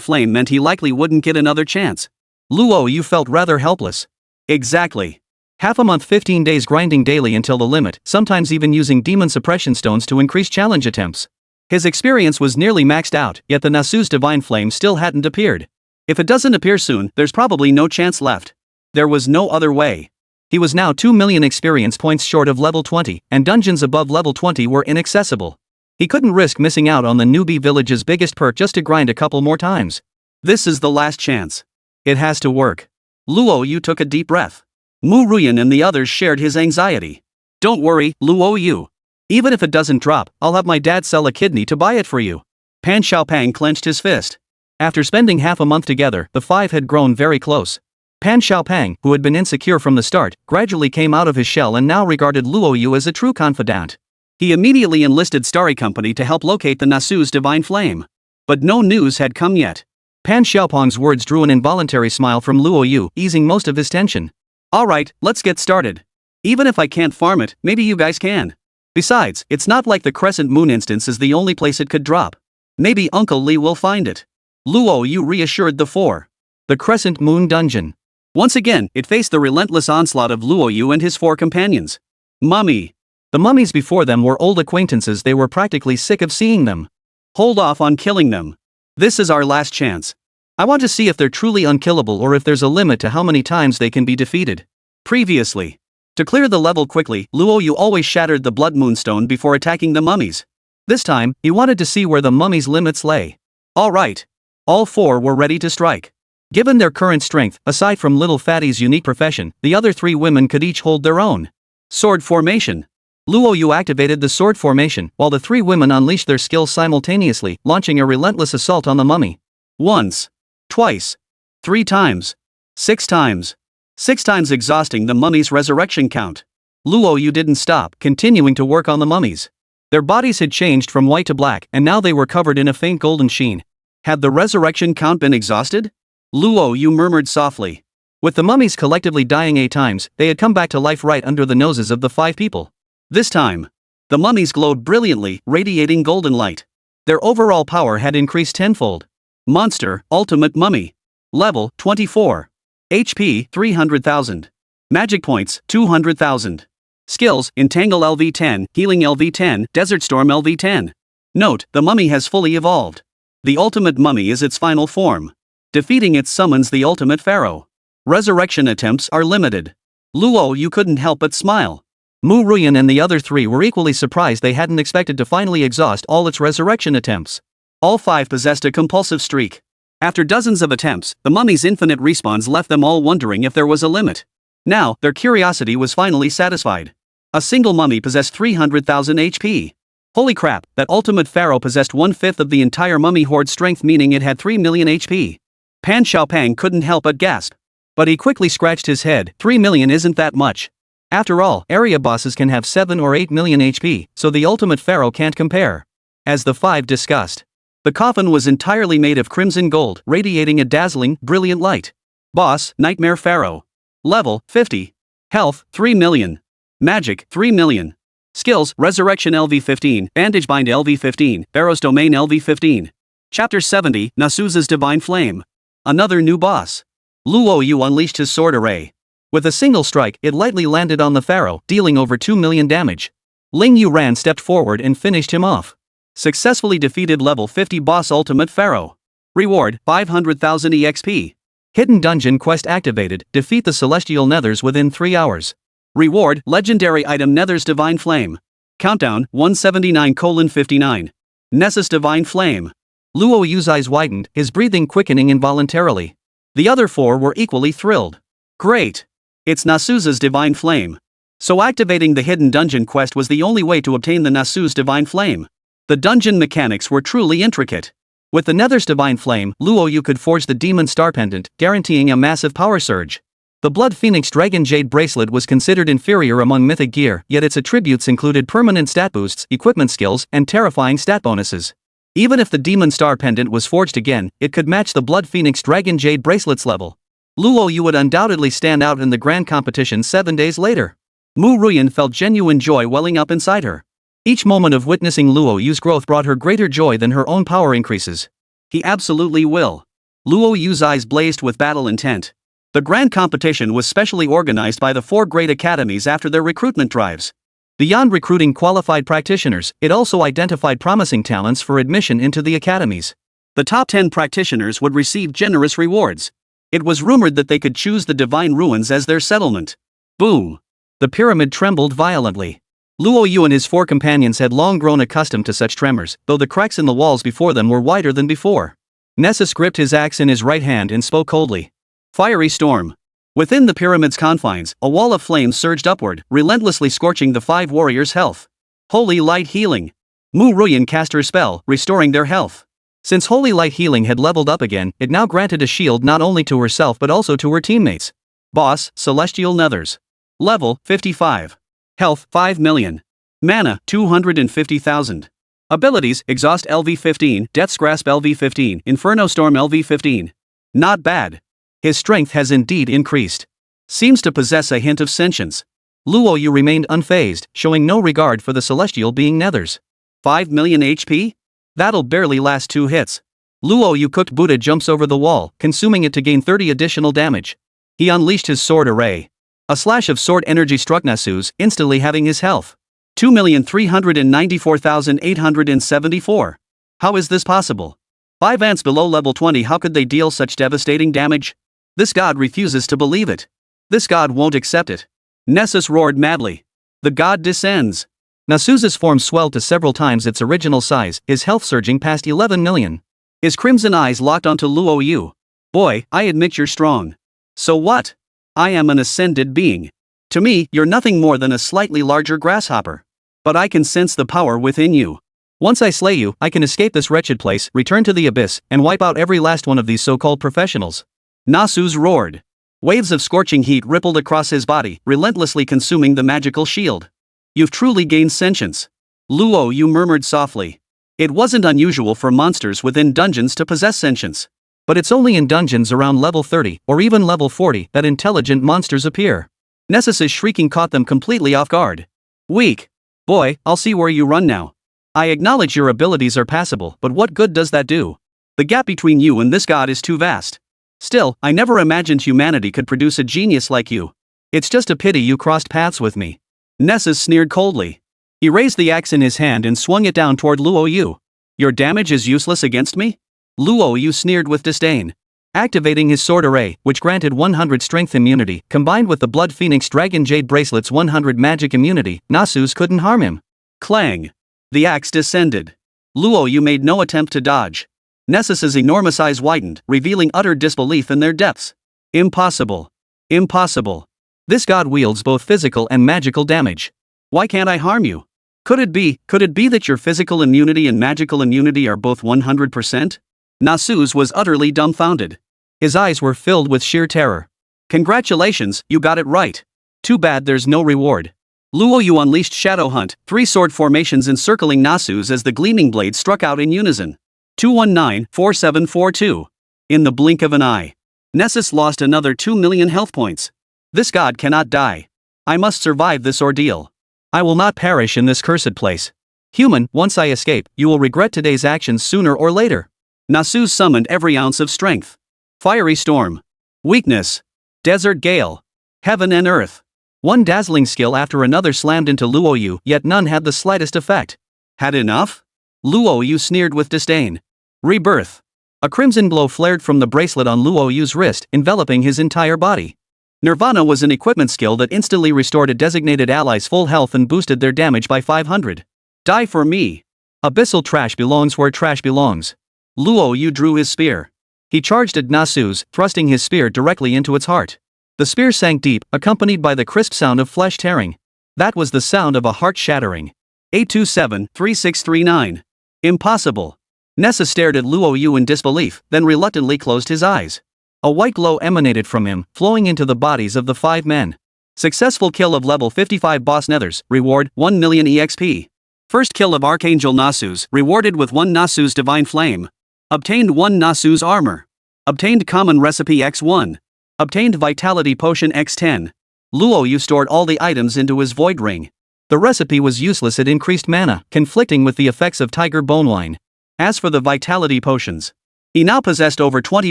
flame meant he likely wouldn't get another chance. Luo Yu felt rather helpless. Exactly. Half a month, 15 days grinding daily until the limit, sometimes even using demon suppression stones to increase challenge attempts. His experience was nearly maxed out, yet the Nasu's divine flame still hadn't appeared. If it doesn't appear soon, there's probably no chance left. There was no other way. He was now 2 million experience points short of level 20, and dungeons above level 20 were inaccessible. He couldn't risk missing out on the newbie village's biggest perk just to grind a couple more times. This is the last chance. It has to work. Luo Yu took a deep breath. Mu Ruyan and the others shared his anxiety. Don't worry, Luo Yu. Even if it doesn't drop, I'll have my dad sell a kidney to buy it for you. Pan Xiaopang clenched his fist. After spending half a month together, the 5 had grown very close. Pan Xiaopang, who had been insecure from the start, gradually came out of his shell and now regarded Luo Yu as a true confidant. He immediately enlisted Starry Company to help locate the Nasu's divine flame. But no news had come yet. Pan Xiaopang's words drew an involuntary smile from Luo Yu, easing most of his tension. Alright, let's get started. Even if I can't farm it, maybe you guys can. Besides, it's not like the Crescent Moon instance is the only place it could drop. Maybe Uncle Li will find it. Luo Yu reassured the 4. The Crescent Moon dungeon. Once again, it faced the relentless onslaught of Luo Yu and his 4 companions. Mummy. The mummies before them were old acquaintances, they were practically sick of seeing them. Hold off on killing them. This is our last chance. I want to see if they're truly unkillable or if there's a limit to how many times they can be defeated. Previously. To clear the level quickly, Luo Yu always shattered the blood moonstone before attacking the mummies. This time, he wanted to see where the mummies' limits lay. Alright. All four were ready to strike. Given their current strength, aside from Little Fatty's unique profession, the other three women could each hold their own. Sword formation. Luo Yu activated the sword formation, while the three women unleashed their skills simultaneously, launching a relentless assault on the mummy. Once. Twice. 3 times. 6 times. 6 times, exhausting the mummy's resurrection count. Luo Yu didn't stop, continuing to work on the mummies. Their bodies had changed from white to black, and now they were covered in a faint golden sheen. Had the resurrection count been exhausted? Luo Yu murmured softly. With the mummies collectively dying 8 times, they had come back to life right under the noses of the 5 people. This time, the mummies glowed brilliantly, radiating golden light. Their overall power had increased tenfold. Monster, Ultimate Mummy. Level, 24. HP, 300,000. Magic points, 200,000. Skills, Entangle LV10, Healing LV10, Desert Storm LV10. Note, the mummy has fully evolved. The Ultimate Mummy is its final form. Defeating it summons the Ultimate Pharaoh. Resurrection attempts are limited. Luo Yu couldn't help but smile. Mu Ruyan and the other 3 were equally surprised. They hadn't expected to finally exhaust all its resurrection attempts. All 5 possessed a compulsive streak. After dozens of attempts, the mummy's infinite respawns left them all wondering if there was a limit. Now, their curiosity was finally satisfied. A single mummy possessed 300,000 HP. Holy crap, that Ultimate Pharaoh possessed 1/5 of the entire mummy horde strength, meaning it had 3 million HP. Pan Xiaopang couldn't help but gasp. But he quickly scratched his head. 3 million isn't that much. After all, area bosses can have 7 or 8 million HP, so the Ultimate Pharaoh can't compare. As the 5 discussed, the coffin was entirely made of crimson gold, radiating a dazzling, brilliant light. Boss, Nightmare Pharaoh. Level, 50. Health, 3 million. Magic, 3 million. Skills, Resurrection LV15, Bandage Bind LV15, Pharaoh's Domain LV15. Chapter 70, Nasuza's Divine Flame. Another new boss. Luo Yu unleashed his sword array. With a single strike, it lightly landed on the pharaoh, dealing over 2 million damage. Ling Yuran stepped forward and finished him off. Successfully defeated level 50 boss Ultimate Pharaoh. Reward, 500,000 EXP. Hidden Dungeon Quest activated, defeat the Celestial Nethers within 3 hours. Reward, Legendary Item Nether's Divine Flame. Countdown, 179:59. Nessus Divine Flame. Luo Yu's eyes widened, his breathing quickening involuntarily. The other 4 were equally thrilled. Great! It's Nasuza's Divine Flame. So activating the Hidden Dungeon Quest was the only way to obtain the Nasu's Divine Flame. The dungeon mechanics were truly intricate. With the Nether's Divine Flame, Luo Yu could forge the Demon Star Pendant, guaranteeing a massive power surge. The Blood Phoenix Dragon Jade Bracelet was considered inferior among mythic gear, yet its attributes included permanent stat boosts, equipment skills, and terrifying stat bonuses. Even if the Demon Star Pendant was forged again, it could match the Blood Phoenix Dragon Jade Bracelet's level. Luo Yu would undoubtedly stand out in the grand competition 7 days later. Mu Ruyan felt genuine joy welling up inside her. Each moment of witnessing Luo Yu's growth brought her greater joy than her own power increases. He absolutely will. Luo Yu's eyes blazed with battle intent. The grand competition was specially organized by the 4 great academies after their recruitment drives. Beyond recruiting qualified practitioners, it also identified promising talents for admission into the academies. The top 10 practitioners would receive generous rewards. It was rumored that they could choose the Divine Ruins as their settlement. Boom! The pyramid trembled violently. Luo Yu and his 4 companions had long grown accustomed to such tremors, though the cracks in the walls before them were wider than before. Nessus gripped his axe in his right hand and spoke coldly. Fiery storm. Within the pyramid's confines, a wall of flames surged upward, relentlessly scorching the 5 warriors' health. Holy Light Healing. Mu Ruyan cast her spell, restoring their health. Since Holy Light Healing had leveled up again, it now granted a shield not only to herself but also to her teammates. Boss, Celestial Nethers. Level, 55. Health, 5 million. Mana, 250,000. Abilities, Exhaust LV15, Death's Grasp LV15, Inferno Storm LV15. Not bad. His strength has indeed increased. Seems to possess a hint of sentience. Luo Yu remained unfazed, showing no regard for the celestial being Nethers. 5 million HP? That'll barely last 2 hits. Luo Yu cooked Buddha jumps over the wall, consuming it to gain 30 additional damage. He unleashed his sword array. A slash of sword energy struck Nasu's, instantly having his health 2,394,874. How is this possible? 5 ants below level 20, how could they deal such devastating damage? This god refuses to believe it. This god won't accept it. Nessus roared madly. The god descends. Nasu's form swelled to several times its original size, his health surging past 11 million. His crimson eyes locked onto Luo Yu. Boy, I admit you're strong. So what? I am an ascended being. To me, you're nothing more than a slightly larger grasshopper. But I can sense the power within you. Once I slay you, I can escape this wretched place, return to the abyss, and wipe out every last one of these so-called professionals. Nasu's roared. Waves of scorching heat rippled across his body, relentlessly consuming the magical shield. You've truly gained sentience. Luo Yu murmured softly. It wasn't unusual for monsters within dungeons to possess sentience. But it's only in dungeons around level 30, or even level 40, that intelligent monsters appear. Nessus's shrieking caught them completely off guard. Weak. Boy, I'll see where you run now. I acknowledge your abilities are passable, but what good does that do? The gap between you and this god is too vast. Still, I never imagined humanity could produce a genius like you. It's just a pity you crossed paths with me. Nessus sneered coldly. He raised the axe in his hand and swung it down toward Luo Yu. Your damage is useless against me? Luo Yu sneered with disdain. Activating his sword array, which granted 100 strength immunity, combined with the Blood Phoenix Dragon Jade Bracelet's 100 magic immunity, Nasu's couldn't harm him. Clang! The axe descended. Luo Yu made no attempt to dodge. Nessus's enormous eyes widened, revealing utter disbelief in their depths. Impossible. Impossible. This god wields both physical and magical damage. Why can't I harm you? Could it be that your physical immunity and magical immunity are both 100%? Nasu's was utterly dumbfounded. His eyes were filled with sheer terror. Congratulations, you got it right. Too bad there's no reward. Luo Yu unleashed Shadow Hunt, 3 sword formations encircling Nasu's as the gleaming blades struck out in unison. 219-4742. In the blink of an eye. Nessus lost another 2 million health points. This god cannot die. I must survive this ordeal. I will not perish in this cursed place. Human, once I escape, you will regret today's actions sooner or later. Nasu summoned every ounce of strength. Fiery storm. Weakness. Desert gale. Heaven and earth. One dazzling skill after another slammed into Luo Yu, yet none had the slightest effect. Had enough? Luo Yu sneered with disdain. Rebirth. A crimson glow flared from the bracelet on Luo Yu's wrist, enveloping his entire body. Nirvana was an equipment skill that instantly restored a designated ally's full health and boosted their damage by 500. Die for me. Abyssal trash belongs where trash belongs. Luo Yu drew his spear. He charged at Nasu's, thrusting his spear directly into its heart. The spear sank deep, accompanied by the crisp sound of flesh tearing. That was the sound of a heart shattering. 827-3639. Impossible. Nessa stared at Luo Yu in disbelief, then reluctantly closed his eyes. A white glow emanated from him, flowing into the bodies of the 5 men. Successful kill of level 55 boss Nethers, reward 1 million EXP. First kill of Archangel Nasu's, rewarded with 1 Nasu's Divine Flame. Obtained 1 Nasu's Armor. Obtained Common Recipe X1. Obtained Vitality Potion X10. Luo Yu stored all the items into his Void Ring. The recipe was useless, it increased mana, conflicting with the effects of Tiger Bone Wine. As for the Vitality Potions, he now possessed over 20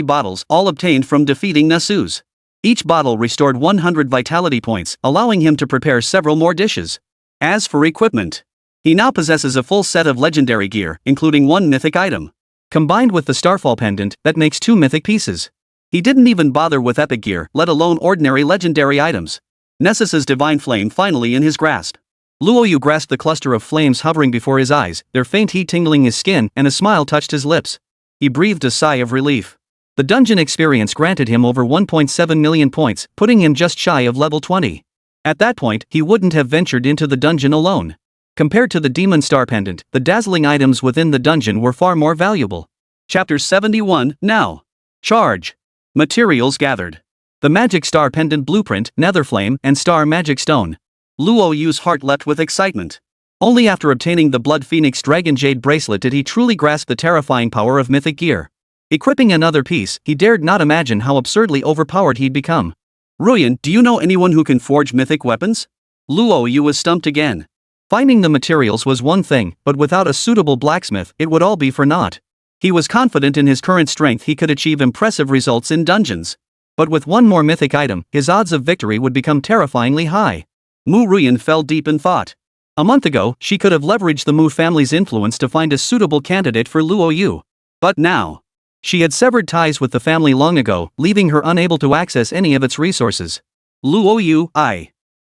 bottles, all obtained from defeating Nasu's. Each bottle restored 100 Vitality Points, allowing him to prepare several more dishes. As for equipment, he now possesses a full set of legendary gear, including 1 mythic item. Combined with the Starfall Pendant, that makes 2 mythic pieces. He didn't even bother with epic gear, let alone ordinary legendary items. Nessus's Divine Flame finally in his grasp. Luo Yu grasped the cluster of flames hovering before his eyes, their faint heat tingling his skin, and a smile touched his lips. He breathed a sigh of relief. The dungeon experience granted him over 1.7 million points, putting him just shy of level 20. At that point, he wouldn't have ventured into the dungeon alone. Compared to the Demon Star Pendant, the dazzling items within the dungeon were far more valuable. Chapter 71, Now. Charge. Materials gathered. The Magic Star Pendant Blueprint, Netherflame, and Star Magic Stone. Luo Yu's heart leapt with excitement. Only after obtaining the Blood Phoenix Dragon Jade Bracelet did he truly grasp the terrifying power of mythic gear. Equipping another piece, he dared not imagine how absurdly overpowered he'd become. Ruyan, do you know anyone who can forge mythic weapons? Luo Yu was stumped again. Finding the materials was one thing, but without a suitable blacksmith, it would all be for naught. He was confident in his current strength he could achieve impressive results in dungeons. But with one more mythic item, his odds of victory would become terrifyingly high. Mu Ruyan fell deep in thought. A month ago, she could have leveraged the Mu family's influence to find a suitable candidate for Luo Yu. But now, she had severed ties with the family long ago, leaving her unable to access any of its resources. Luo Yu,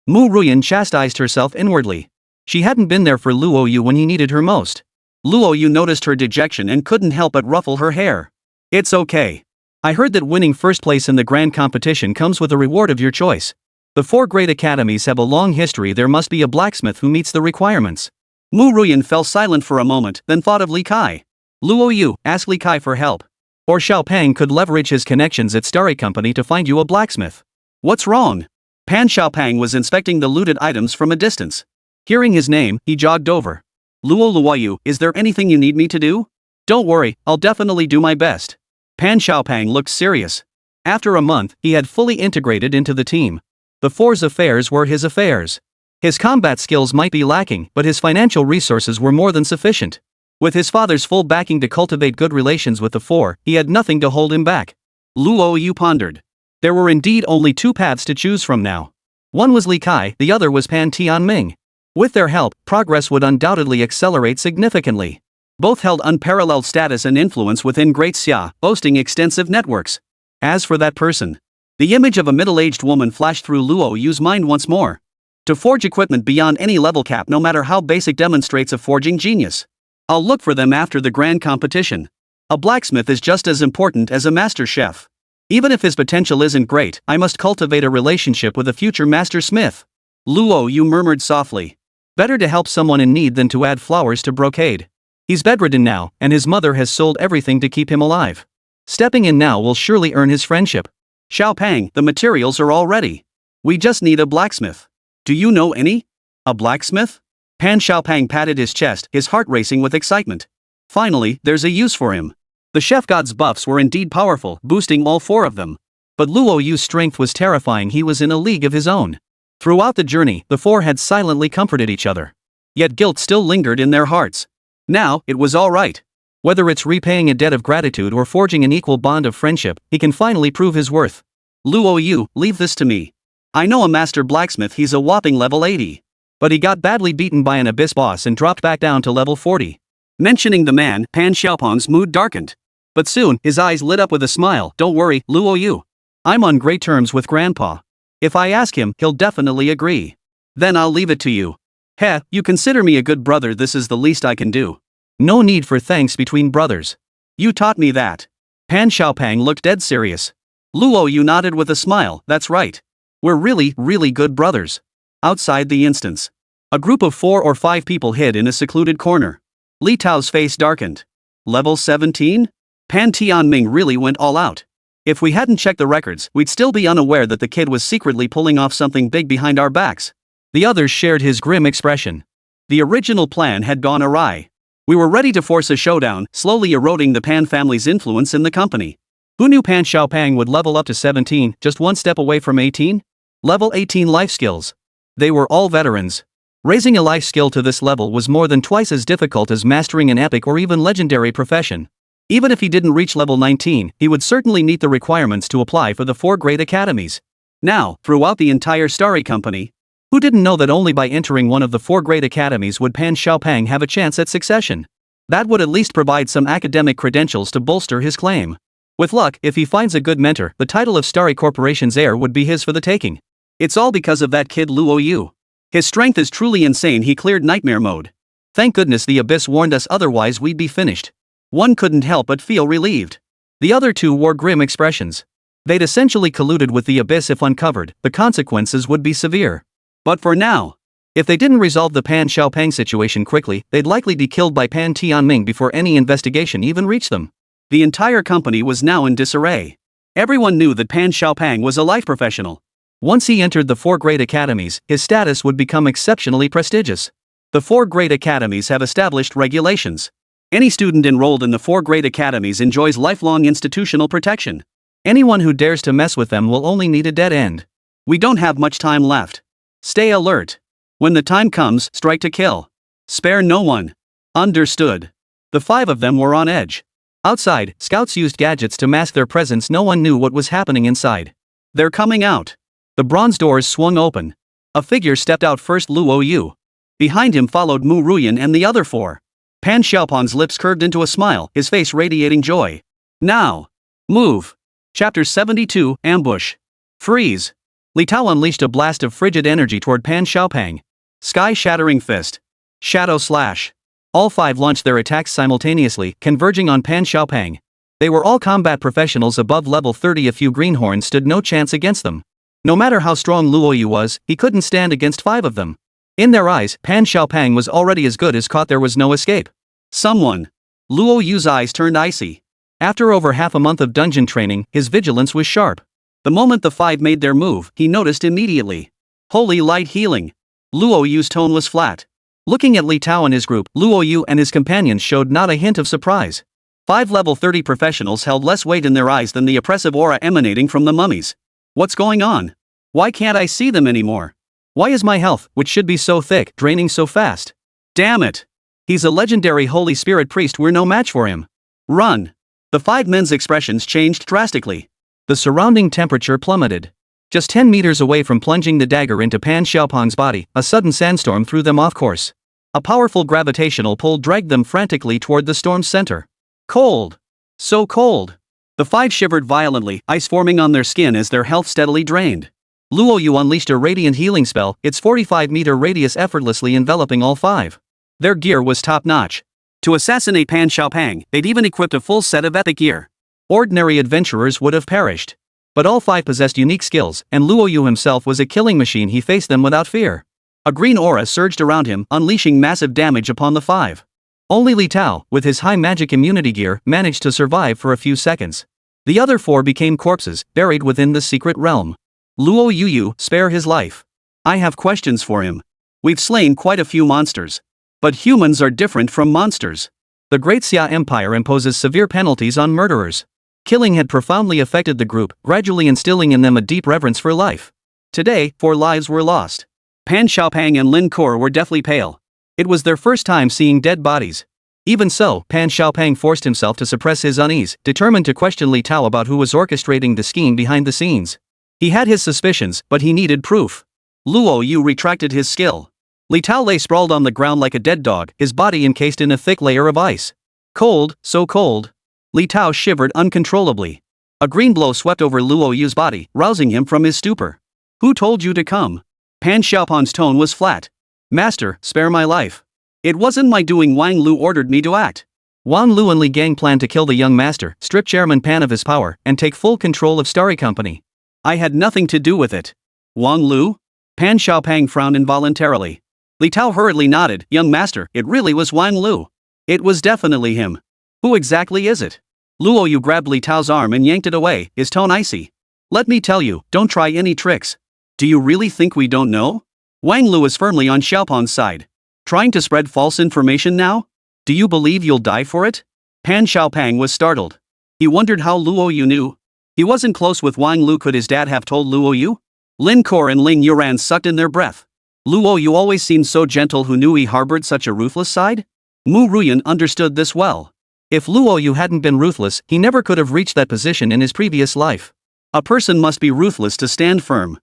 Mu Ruyan chastised herself inwardly. She hadn't been there for Luo Yu when he needed her most. Luo Yu noticed her dejection and couldn't help but ruffle her hair. It's okay. I heard that winning first place in the grand competition comes with a reward of your choice. The 4 great academies have a long history. There must be a blacksmith who meets the requirements. Mu Ruyan fell silent for a moment, then thought of Li Kai. Luo Yu, ask Li Kai for help. Or Xiao Pang could leverage his connections at Starry Company to find you a blacksmith. What's wrong? Pan Xiaopang was inspecting the looted items from a distance. Hearing his name, he jogged over. Luo Yu, is there anything you need me to do? Don't worry, I'll definitely do my best. Pan Xiaopang looked serious. After a month, he had fully integrated into the team. The 4's affairs were his affairs. His combat skills might be lacking, but his financial resources were more than sufficient. With his father's full backing to cultivate good relations with the 4, he had nothing to hold him back. Luo Yu pondered. There were indeed only 2 paths to choose from now. One was Li Kai, the other was Pan Tianming. With their help, progress would undoubtedly accelerate significantly. Both held unparalleled status and influence within Great Xia, boasting extensive networks. As for that person, the image of a middle-aged woman flashed through Luo Yu's mind once more. To forge equipment beyond any level cap, no matter how basic, demonstrates a forging genius. I'll look for them after the grand competition. A blacksmith is just as important as a master chef. Even if his potential isn't great, I must cultivate a relationship with a future master smith. Luo Yu murmured softly. Better to help someone in need than to add flowers to brocade. He's bedridden now, and his mother has sold everything to keep him alive. Stepping in now will surely earn his friendship. Xiao Pang, the materials are all ready. We just need a blacksmith. Do you know any? A blacksmith? Pan Xiaopang patted his chest, his heart racing with excitement. Finally, there's a use for him. The chef god's buffs were indeed powerful, boosting all 4 of them. But Luo Yu's strength was terrifying. He was in a league of his own. Throughout the journey, the 4 had silently comforted each other. Yet guilt still lingered in their hearts. Now, it was all right. Whether it's repaying a debt of gratitude or forging an equal bond of friendship, he can finally prove his worth. Luo Yu, leave this to me. I know a master blacksmith. He's a whopping level 80. But he got badly beaten by an abyss boss and dropped back down to level 40. Mentioning the man, Pan Xiaopang's mood darkened. But soon, his eyes lit up with a smile. Don't worry, Luo Yu. I'm on great terms with Grandpa. If I ask him, he'll definitely agree. Then I'll leave it to you. Heh, you consider me a good brother. This is the least I can do. No need for thanks between brothers. You taught me that. Pan Xiaopang looked dead serious. Luo Yu nodded with a smile. That's right. We're really good brothers. Outside the instance, a group of 4 or 5 people hid in a secluded corner. Li Tao's face darkened. Level 17? Pan Tianming really went all out. If we hadn't checked the records, we'd still be unaware that the kid was secretly pulling off something big behind our backs. The others shared his grim expression. The original plan had gone awry. We were ready to force a showdown, slowly eroding the Pan family's influence in the company. Who knew Pan Xiaopang would level up to 17, just one step away from 18? Level 18 life skills. They were all veterans. Raising a life skill to this level was more than twice as difficult as mastering an epic or even legendary profession. Even if he didn't reach level 19, he would certainly meet the requirements to apply for the 4 great academies. Now, throughout the entire Starry Company, who didn't know that only by entering one of the 4 great academies would Pan Xiaopang have a chance at succession? That would at least provide some academic credentials to bolster his claim. With luck, if he finds a good mentor, the title of Starry Corporation's heir would be his for the taking. It's all because of that kid Luo Yu. His strength is truly insane. He cleared nightmare mode. Thank goodness the abyss warned us, otherwise we'd be finished. One couldn't help but feel relieved. The other 2 wore grim expressions. They'd essentially colluded with the abyss. If uncovered, the consequences would be severe. But for now, if they didn't resolve the Pan Xiaopang situation quickly, they'd likely be killed by Pan Tianming before any investigation even reached them. The entire company was now in disarray. Everyone knew that Pan Xiaopang was a life professional. Once he entered the 4 great academies, his status would become exceptionally prestigious. The 4 great academies have established regulations. Any student enrolled in the 4 great academies enjoys lifelong institutional protection. Anyone who dares to mess with them will only need a dead end. We don't have much time left. Stay alert. When the time comes, strike to kill. Spare no one. Understood. The 5 of them were on edge. Outside, scouts used gadgets to mask their presence. No one knew what was happening inside. They're coming out. The bronze doors swung open. A figure stepped out first, Luo Yu. Behind him followed Mu Ruyan and the other four. Pan Xiaopan's lips curved into a smile, his face radiating joy. Now! Move! Chapter 72, Ambush. Freeze! Li Tao unleashed a blast of frigid energy toward Pan Xiaopang. Sky-shattering fist. Shadow slash. All five launched their attacks simultaneously, converging on Pan Xiaopang. They were all combat professionals above level 30. A few greenhorns stood no chance against them. No matter how strong Luo Yu was, he couldn't stand against five of them. In their eyes, Pan Xiaopang was already as good as caught. There was no escape. Someone. Luo Yu's eyes turned icy. After over half a month of dungeon training, his vigilance was sharp. The moment the five made their move, he noticed immediately. Holy light healing. Luo Yu's tone was flat. Looking at Li Tao and his group, Luo Yu and his companions showed not a hint of surprise. Five level 30 professionals held less weight in their eyes than the oppressive aura emanating from the mummies. What's going on? Why can't I see them anymore? Why is my health, which should be so thick, draining so fast? Damn it! He's a legendary Holy Spirit priest, we're no match for him. Run! The five men's expressions changed drastically. The surrounding temperature plummeted. Just 10 meters away from plunging the dagger into Pan Xiaopang's body, a sudden sandstorm threw them off course. A powerful gravitational pull dragged them frantically toward the storm's center. Cold! So cold! The five shivered violently, ice forming on their skin as their health steadily drained. Luo Yu unleashed a radiant healing spell, its 45-meter radius effortlessly enveloping all five. Their gear was top-notch. To assassinate Pan Xiaopang, they'd even equipped a full set of epic gear. Ordinary adventurers would have perished. But all five possessed unique skills, and Luo Yu himself was a killing machine. He faced them without fear. A green aura surged around him, unleashing massive damage upon the five. Only Li Tao, with his high magic immunity gear, managed to survive for a few seconds. The other four became corpses, buried within the secret realm. Luo Yu, spare his life. I have questions for him. We've slain quite a few monsters. But humans are different from monsters. The Great Xia Empire imposes severe penalties on murderers. Killing had profoundly affected the group, gradually instilling in them a deep reverence for life. Today, 4 lives were lost. Pan Xiaopang and Lin Kor were deathly pale. It was their first time seeing dead bodies. Even so, Pan Xiaopang forced himself to suppress his unease, determined to question Li Tao about who was orchestrating the scheme behind the scenes. He had his suspicions, but he needed proof. Luo Yu retracted his skill. Li Tao lay sprawled on the ground like a dead dog, his body encased in a thick layer of ice. Cold, so cold. Li Tao shivered uncontrollably. A green glow swept over Luo Yu's body, rousing him from his stupor. Who told you to come? Pan Xiaopan's tone was flat. Master, spare my life. It wasn't my doing. Wang Lu ordered me to act. Wang Lu and Li Gang planned to kill the young master, strip Chairman Pan of his power, and take full control of Starry Company. I had nothing to do with it. Wang Lu? Pan Xiaopang frowned involuntarily. Li Tao hurriedly nodded. Young master, it really was Wang Lu. It was definitely him. Who exactly is it? Luo Yu grabbed Li Tao's arm and yanked it away, his tone icy. Let me tell you, don't try any tricks. Do you really think we don't know? Wang Lu is firmly on Xiaopan's side. Trying to spread false information now? Do you believe you'll die for it? Pan Xiaopang was startled. He wondered how Luo Yu knew. He wasn't close with Wang Lu. Could his dad have told Luo Yu? Lin Kor and Ling Yuran sucked in their breath. Luo Yu always seemed so gentle. Who knew he harbored such a ruthless side? Mu Ruyan understood this well. If Luo Yu hadn't been ruthless, he never could have reached that position in his previous life. A person must be ruthless to stand firm.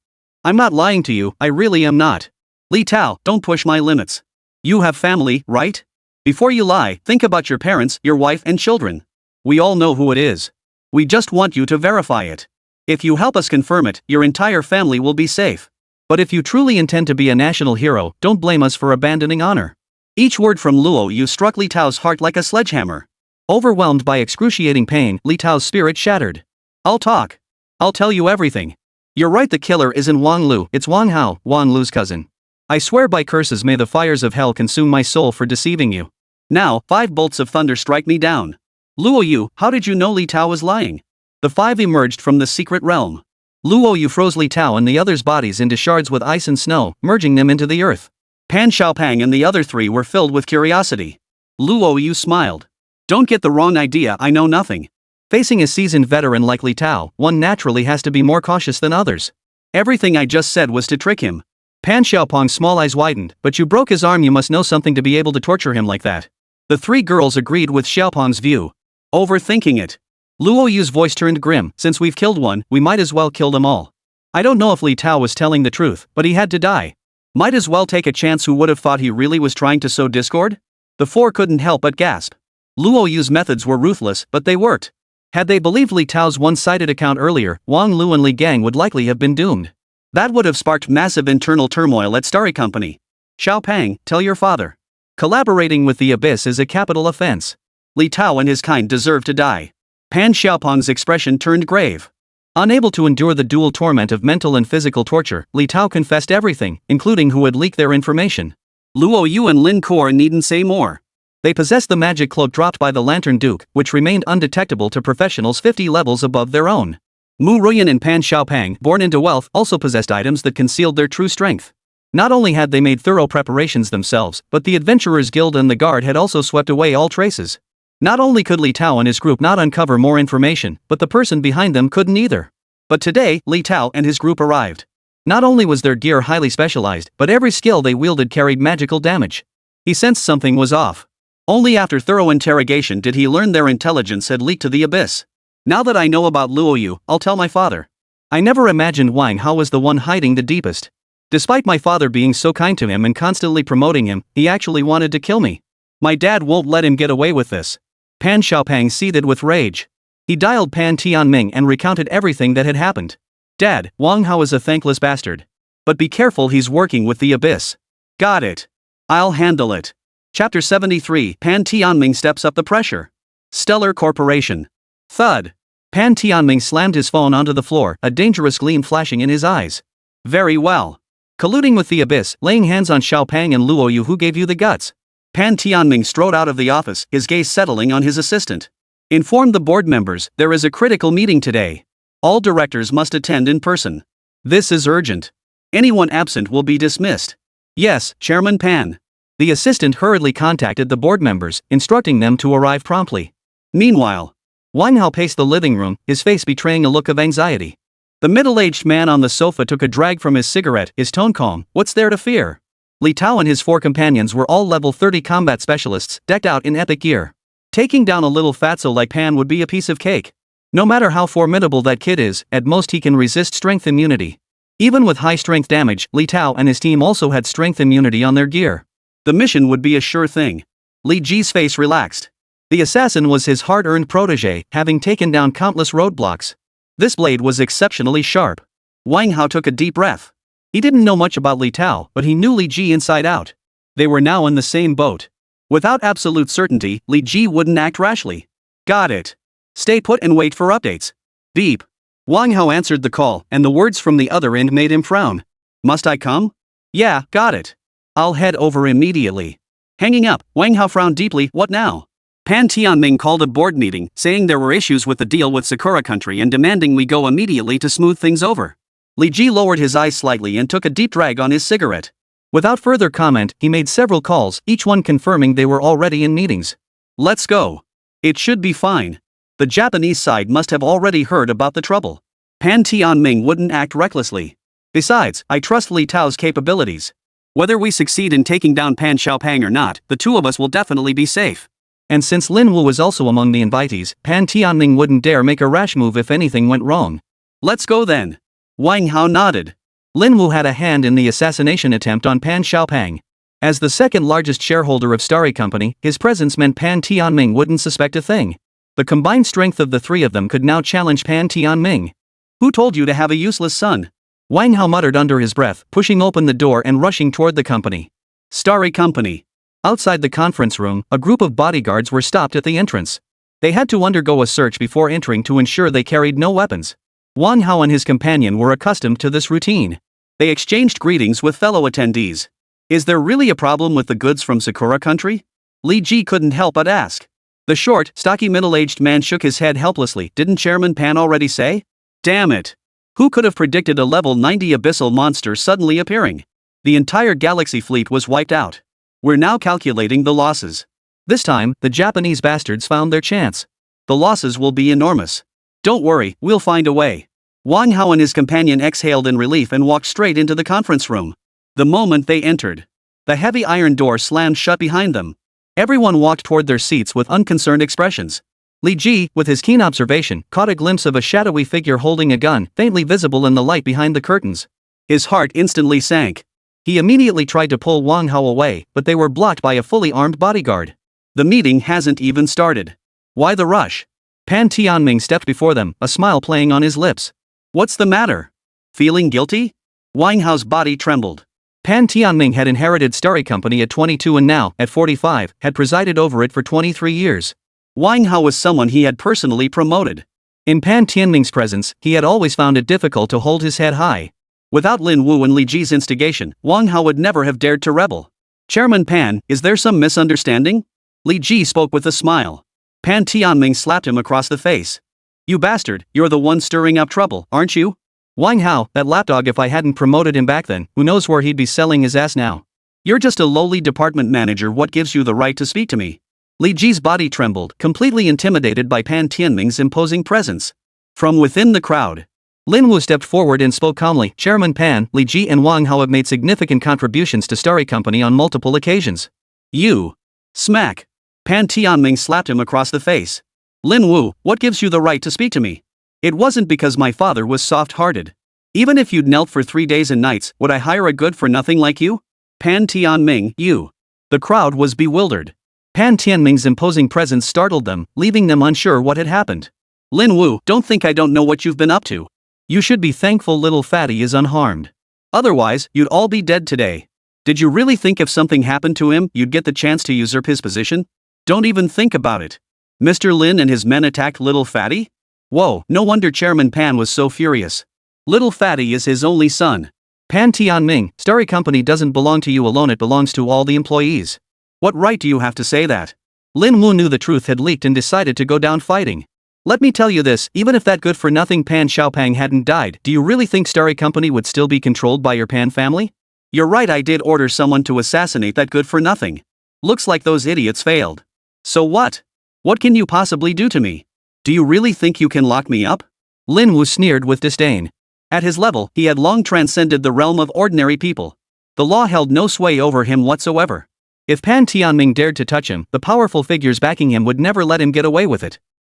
I'm not lying to you, I really am not. Li Tao, don't push my limits. You have family, right? Before you lie, think about your parents, your wife and children. We all know who it is. We just want you to verify it. If you help us confirm it, your entire family will be safe. But if you truly intend to be a national hero, don't blame us for abandoning honor. Each word from Luo Yu struck Li Tao's heart like a sledgehammer. Overwhelmed by excruciating pain, Li Tao's spirit shattered. I'll talk. I'll tell you everything. You're right, the killer isn't Wang Lu, it's Wang Hao, Wang Lu's cousin. I swear by curses, may the fires of hell consume my soul for deceiving you. Now, 5 bolts of thunder strike me down. Luo Yu, how did you know Li Tao was lying? The 5 emerged from the secret realm. Luo Yu froze Li Tao and the others' bodies into shards with ice and snow, merging them into the earth. Pan Xiaopang and the other 3 were filled with curiosity. Luo Yu smiled. Don't get the wrong idea, I know nothing. Facing a seasoned veteran like Li Tao, one naturally has to be more cautious than others. Everything I just said was to trick him. Pan Xiaopang's small eyes widened. But you broke his arm, you must know something to be able to torture him like that. The 3 girls agreed with Xiaopang's view. Overthinking it. Luo Yu's voice turned grim. Since we've killed one, we might as well kill them all. I don't know if Li Tao was telling the truth, but he had to die. Might as well take a chance. Who would have thought he really was trying to sow discord? The four couldn't help but gasp. Luo Yu's methods were ruthless, but they worked. Had they believed Li Tao's one-sided account earlier, Wang Lu and Li Gang would likely have been doomed. That would have sparked massive internal turmoil at Starry Company. Xiaopang, tell your father. Collaborating with the Abyss is a capital offense. Li Tao and his kind deserve to die. Pan Xiaopang's expression turned grave. Unable to endure the dual torment of mental and physical torture, Li Tao confessed everything, including who had leaked their information. Luo Yu and Lin Kor needn't say more. They possessed the magic cloak dropped by the Lantern Duke, which remained undetectable to professionals 50 levels above their own. Mu Ruyan and Pan Xiaopang, born into wealth, also possessed items that concealed their true strength. Not only had they made thorough preparations themselves, but the Adventurers Guild and the Guard had also swept away all traces. Not only could Li Tao and his group not uncover more information, but the person behind them couldn't either. But today, Li Tao and his group arrived. Not only was their gear highly specialized, but every skill they wielded carried magical damage. He sensed something was off. Only after thorough interrogation did he learn their intelligence had leaked to the Abyss. Now that I know about Luo Yu, I'll tell my father. I never imagined Wang Hao was the one hiding the deepest. Despite my father being so kind to him and constantly promoting him, he actually wanted to kill me. My dad won't let him get away with this. Pan Xiaopang seethed with rage. He dialed Pan Tianming and recounted everything that had happened. Dad, Wang Hao is a thankless bastard. But be careful, he's working with the Abyss. Got it. I'll handle it. Chapter 73. Pan Tianming steps up the pressure. Stellar Corporation. Thud. Pan Tianming slammed his phone onto the floor, a dangerous gleam flashing in his eyes. Very well. Colluding with the Abyss, laying hands on Xiaopang and Luo Yu. Who gave you the guts? Pan Tianming strode out of the office, his gaze settling on his assistant. Inform the board members, there is a critical meeting today. All directors must attend in person. This is urgent. Anyone absent will be dismissed. Yes, Chairman Pan. The assistant hurriedly contacted the board members, instructing them to arrive promptly. Meanwhile, Wang Hao paced the living room, his face betraying a look of anxiety. The middle-aged man on the sofa took a drag from his cigarette, his tone calm. What's there to fear? Li Tao and his four companions were all level 30 combat specialists, decked out in epic gear. Taking down a little fatso like Pan would be a piece of cake. No matter how formidable that kid is, at most he can resist strength immunity. Even with high strength damage, Li Tao and his team also had strength immunity on their gear. The mission would be a sure thing. Li Ji's face relaxed. The assassin was his hard-earned protege, having taken down countless roadblocks. This blade was exceptionally sharp. Wang Hao took a deep breath. He didn't know much about Li Tao, but he knew Li Ji inside out. They were now in the same boat. Without absolute certainty, Li Ji wouldn't act rashly. Got it. Stay put and wait for updates. Beep. Wang Hao answered the call, and the words from the other end made him frown. Must I come? Yeah, got it. I'll head over immediately. Hanging up, Wang Hao frowned deeply. What now? Pan Tianming called a board meeting, saying there were issues with the deal with Sakura Country and demanding we go immediately to smooth things over. Li Ji lowered his eyes slightly and took a deep drag on his cigarette. Without further comment, he made several calls, each one confirming they were already in meetings. Let's go. It should be fine. The Japanese side must have already heard about the trouble. Pan Tianming wouldn't act recklessly. Besides, I trust Li Tao's capabilities. Whether we succeed in taking down Pan Xiaopang or not, the two of us will definitely be safe. And since Lin Wu was also among the invitees, Pan Tianming wouldn't dare make a rash move if anything went wrong. Let's go then. Wang Hao nodded. Lin Wu had a hand in the assassination attempt on Pan Xiaopang. As the second largest shareholder of Starry Company, his presence meant Pan Tianming wouldn't suspect a thing. The combined strength of the three of them could now challenge Pan Tianming. Who told you to have a useless son? Wang Hao muttered under his breath, pushing open the door and rushing toward the company. Starry Company. Outside the conference room, a group of bodyguards were stopped at the entrance. They had to undergo a search before entering to ensure they carried no weapons. Wang Hao and his companion were accustomed to this routine. They exchanged greetings with fellow attendees. Is there really a problem with the goods from Sakura Country? Li Ji couldn't help but ask. The short, stocky middle-aged man shook his head helplessly. Didn't Chairman Pan already say? Damn it. Who could have predicted a level 90 abyssal monster suddenly appearing? The entire galaxy fleet was wiped out. We're now calculating the losses. This time, the Japanese bastards found their chance. The losses will be enormous. Don't worry, we'll find a way. Wang Hao and his companion exhaled in relief and walked straight into the conference room. The moment they entered, the heavy iron door slammed shut behind them. Everyone walked toward their seats with unconcerned expressions. Li Ji, with his keen observation, caught a glimpse of a shadowy figure holding a gun, faintly visible in the light behind the curtains. His heart instantly sank. He immediately tried to pull Wang Hao away, but they were blocked by a fully armed bodyguard. The meeting hasn't even started. Why the rush? Pan Tianming stepped before them, a smile playing on his lips. What's the matter? Feeling guilty? Wang Hao's body trembled. Pan Tianming had inherited Starry Company at 22 and now, at 45, had presided over it for 23 years. Wang Hao was someone he had personally promoted. In Pan Tianming's presence, he had always found it difficult to hold his head high. Without Lin Wu and Li Ji's instigation, Wang Hao would never have dared to rebel. Chairman Pan, is there some misunderstanding? Li Ji spoke with a smile. Pan Tianming slapped him across the face. You bastard, you're the one stirring up trouble, aren't you? Wang Hao, that lapdog, if I hadn't promoted him back then, who knows where he'd be selling his ass now. You're just a lowly department manager, what gives you the right to speak to me? Li Ji's body trembled, completely intimidated by Pan Tianming's imposing presence. From within the crowd, Lin Wu stepped forward and spoke calmly. Chairman Pan, Li Ji and Wang Hao have made significant contributions to Starry Company on multiple occasions. You. Smack. Pan Tianming slapped him across the face. Lin Wu, what gives you the right to speak to me? It wasn't because my father was soft-hearted. Even if you'd knelt for 3 days and nights, would I hire a good-for-nothing like you? Pan Tianming, you. The crowd was bewildered. Pan Tianming's imposing presence startled them, leaving them unsure what had happened. Lin Wu, don't think I don't know what you've been up to. You should be thankful little fatty is unharmed. Otherwise, you'd all be dead today. Did you really think if something happened to him, you'd get the chance to usurp his position? Don't even think about it. Mr. Lin and his men attacked little fatty? Whoa, no wonder Chairman Pan was so furious. Little fatty is his only son. Pan Tianming, Starry Company doesn't belong to you alone, it belongs to all the employees. What right do you have to say that? Lin Wu knew the truth had leaked and decided to go down fighting. Let me tell you this, even if that good-for-nothing Pan Xiaopang hadn't died, do you really think Starry Company would still be controlled by your Pan family? You're right, I did order someone to assassinate that good-for-nothing. Looks like those idiots failed. So what? What can you possibly do to me? Do you really think you can lock me up? Lin Wu sneered with disdain. At his level, he had long transcended the realm of ordinary people. The law held no sway over him whatsoever. If Pan Tianming dared to touch him, the powerful figures backing him would never let him get away with it.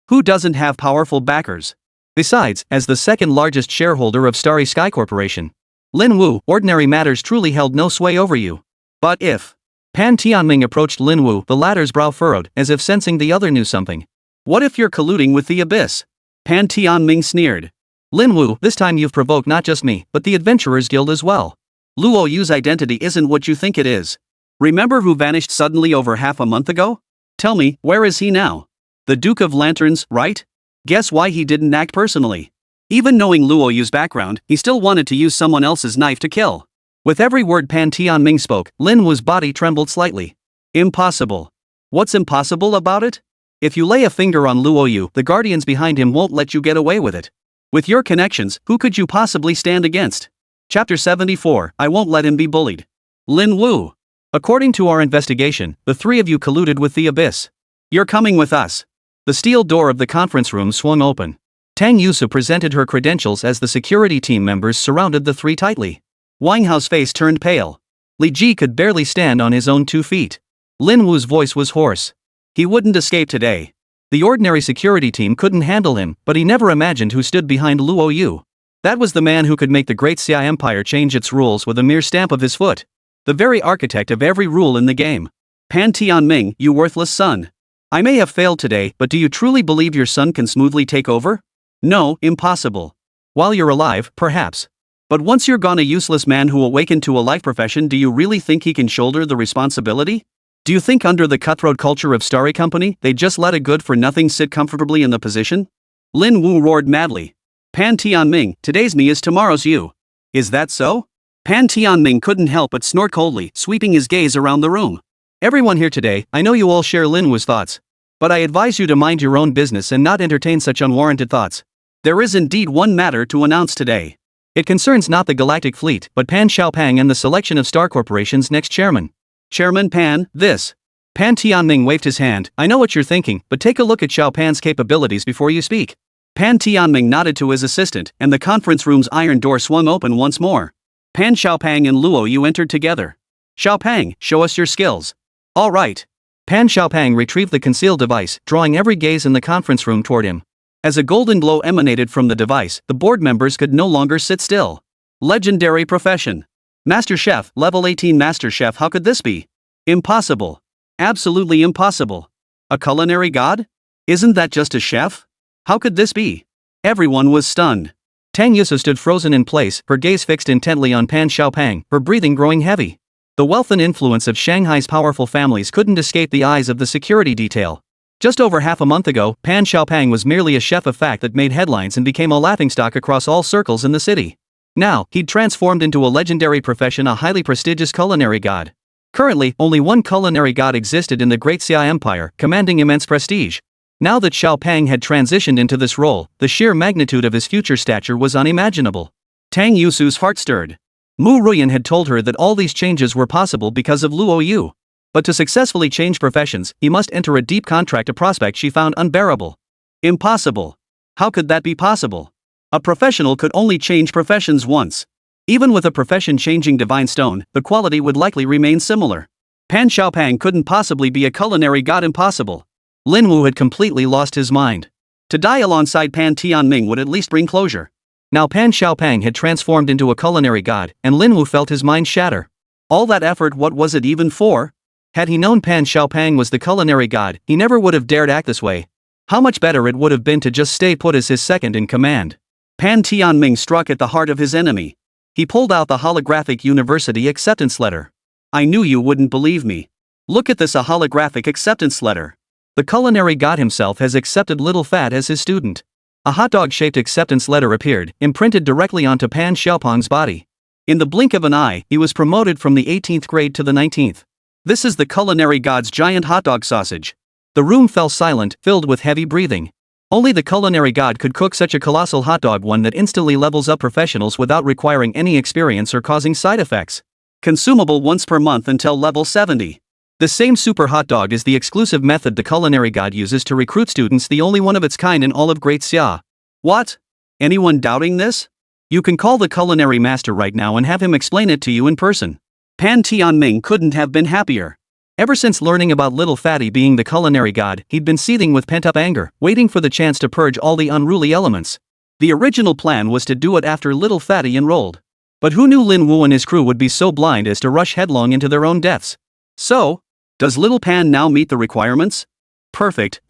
Who doesn't have powerful backers? Besides, as the second largest shareholder of Starry Sky Corporation, Lin Wu, ordinary matters truly held no sway over you. But if Pan Tianming approached Lin Wu, the latter's brow furrowed, as if sensing the other knew something. What if you're colluding with the abyss? Pan Tianming sneered. Lin Wu, this time you've provoked not just me, but the Adventurers Guild as well. Luo Yu's identity isn't what you think it is. Remember who vanished suddenly over half a month ago? Tell me, where is he now? The Duke of Lanterns, right? Guess why he didn't act personally. Even knowing Luo Yu's background, he still wanted to use someone else's knife to kill. With every word Pan Tianming spoke, Lin Wu's body trembled slightly. Impossible. What's impossible about it? If you lay a finger on Luo Yu, the guardians behind him won't let you get away with it. With your connections, who could you possibly stand against? Chapter 74, I won't let him be bullied. Lin Wu. According to our investigation, the three of you colluded with the abyss. You're coming with us. The steel door of the conference room swung open. Tang Yusu presented her credentials as the security team members surrounded the three tightly. Wang Hao's face turned pale. Li Ji could barely stand on his own 2 feet. Lin Wu's voice was hoarse. He wouldn't escape today. The ordinary security team couldn't handle him, but he never imagined who stood behind Luo Yu. That was the man who could make the great Xia Empire change its rules with a mere stamp of his foot. The very architect of every rule in the game. Pan Tianming, you worthless son. I may have failed today, but do you truly believe your son can smoothly take over? No, impossible. While you're alive, perhaps. But once you're gone, a useless man who awakened to a life profession, do you really think he can shoulder the responsibility? Do you think under the cutthroat culture of Starry Company, they just let a good-for-nothing sit comfortably in the position? Lin Wu roared madly. Pan Tianming, today's me is tomorrow's you. Is that so? Pan Tianming couldn't help but snort coldly, sweeping his gaze around the room. Everyone here today, I know you all share Lin Wu's thoughts. But I advise you to mind your own business and not entertain such unwarranted thoughts. There is indeed one matter to announce today. It concerns not the Galactic Fleet, but Pan Xiaopang and the selection of Star Corporation's next chairman. Chairman Pan, this. Pan Tianming waved his hand. I know what you're thinking, but take a look at Xiaopan's capabilities before you speak. Pan Tianming nodded to his assistant, and the conference room's iron door swung open once more. Pan Xiaopang and Luo Yu entered together. Xiaopang, show us your skills. All right. Pan Xiaopang retrieved the concealed device, drawing every gaze in the conference room toward him. As a golden glow emanated from the device, the board members could no longer sit still. Legendary profession. Master Chef, level 18 Master Chef. How could this be? Impossible. Absolutely impossible. A culinary god? Isn't that just a chef? How could this be? Everyone was stunned. Tang Yusu stood frozen in place, her gaze fixed intently on Pan Xiaopang, her breathing growing heavy. The wealth and influence of Shanghai's powerful families couldn't escape the eyes of the security detail. Just over half a month ago, Pan Xiaopang was merely a chef of fact that made headlines and became a laughingstock across all circles in the city. Now, he'd transformed into a legendary profession, a highly prestigious culinary god. Currently, only one culinary god existed in the Great Xia Empire, commanding immense prestige. Now that Xiaopang had transitioned into this role, the sheer magnitude of his future stature was unimaginable. Tang Yusu's heart stirred. Mu Ruyan had told her that all these changes were possible because of Luo Yu. But to successfully change professions, he must enter a deep contract, a prospect she found unbearable. Impossible. How could that be possible? A professional could only change professions once. Even with a profession-changing divine stone, the quality would likely remain similar. Pan Xiaopang couldn't possibly be a culinary god. Impossible. Lin Wu had completely lost his mind. To die alongside Pan Tianming would at least bring closure. Now Pan Xiaopang had transformed into a culinary god, and Lin Wu felt his mind shatter. All that effort, what was it even for? Had he known Pan Xiaopang was the culinary god, he never would have dared act this way. How much better it would have been to just stay put as his second in command. Pan Tianming struck at the heart of his enemy. He pulled out the holographic university acceptance letter. I knew you wouldn't believe me. Look at this, a holographic acceptance letter. The culinary god himself has accepted Little Fat as his student. A hot-dog-shaped acceptance letter appeared, imprinted directly onto Pan Xiaopang's body. In the blink of an eye, he was promoted from the 18th grade to the 19th. This is the culinary god's giant hot-dog sausage. The room fell silent, filled with heavy breathing. Only the culinary god could cook such a colossal hot dog, one that instantly levels up professionals without requiring any experience or causing side effects. Consumable once per month until level 70. The same super hot dog is the exclusive method the culinary god uses to recruit students, the only one of its kind in all of Great Xia. What? Anyone doubting this? You can call the culinary master right now and have him explain it to you in person. Pan Tianming couldn't have been happier. Ever since learning about Little Fatty being the culinary god, he'd been seething with pent-up anger, waiting for the chance to purge all the unruly elements. The original plan was to do it after Little Fatty enrolled. But who knew Lin Wu and his crew would be so blind as to rush headlong into their own deaths? So, does Little Pan now meet the requirements? Perfect.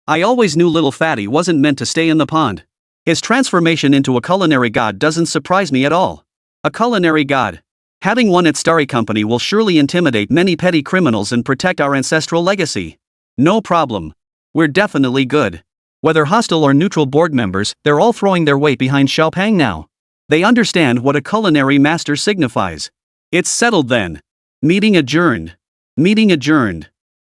I always knew Little Fatty wasn't meant to stay in the pond. His transformation into a culinary god doesn't surprise me at all. A culinary god. Having one at Starry Company will surely intimidate many petty criminals and protect our ancestral legacy. No problem. We're definitely good. Whether hostile or neutral board members, they're all throwing their weight behind Xiaopang now. They understand what a culinary master signifies. It's settled then. Meeting adjourned.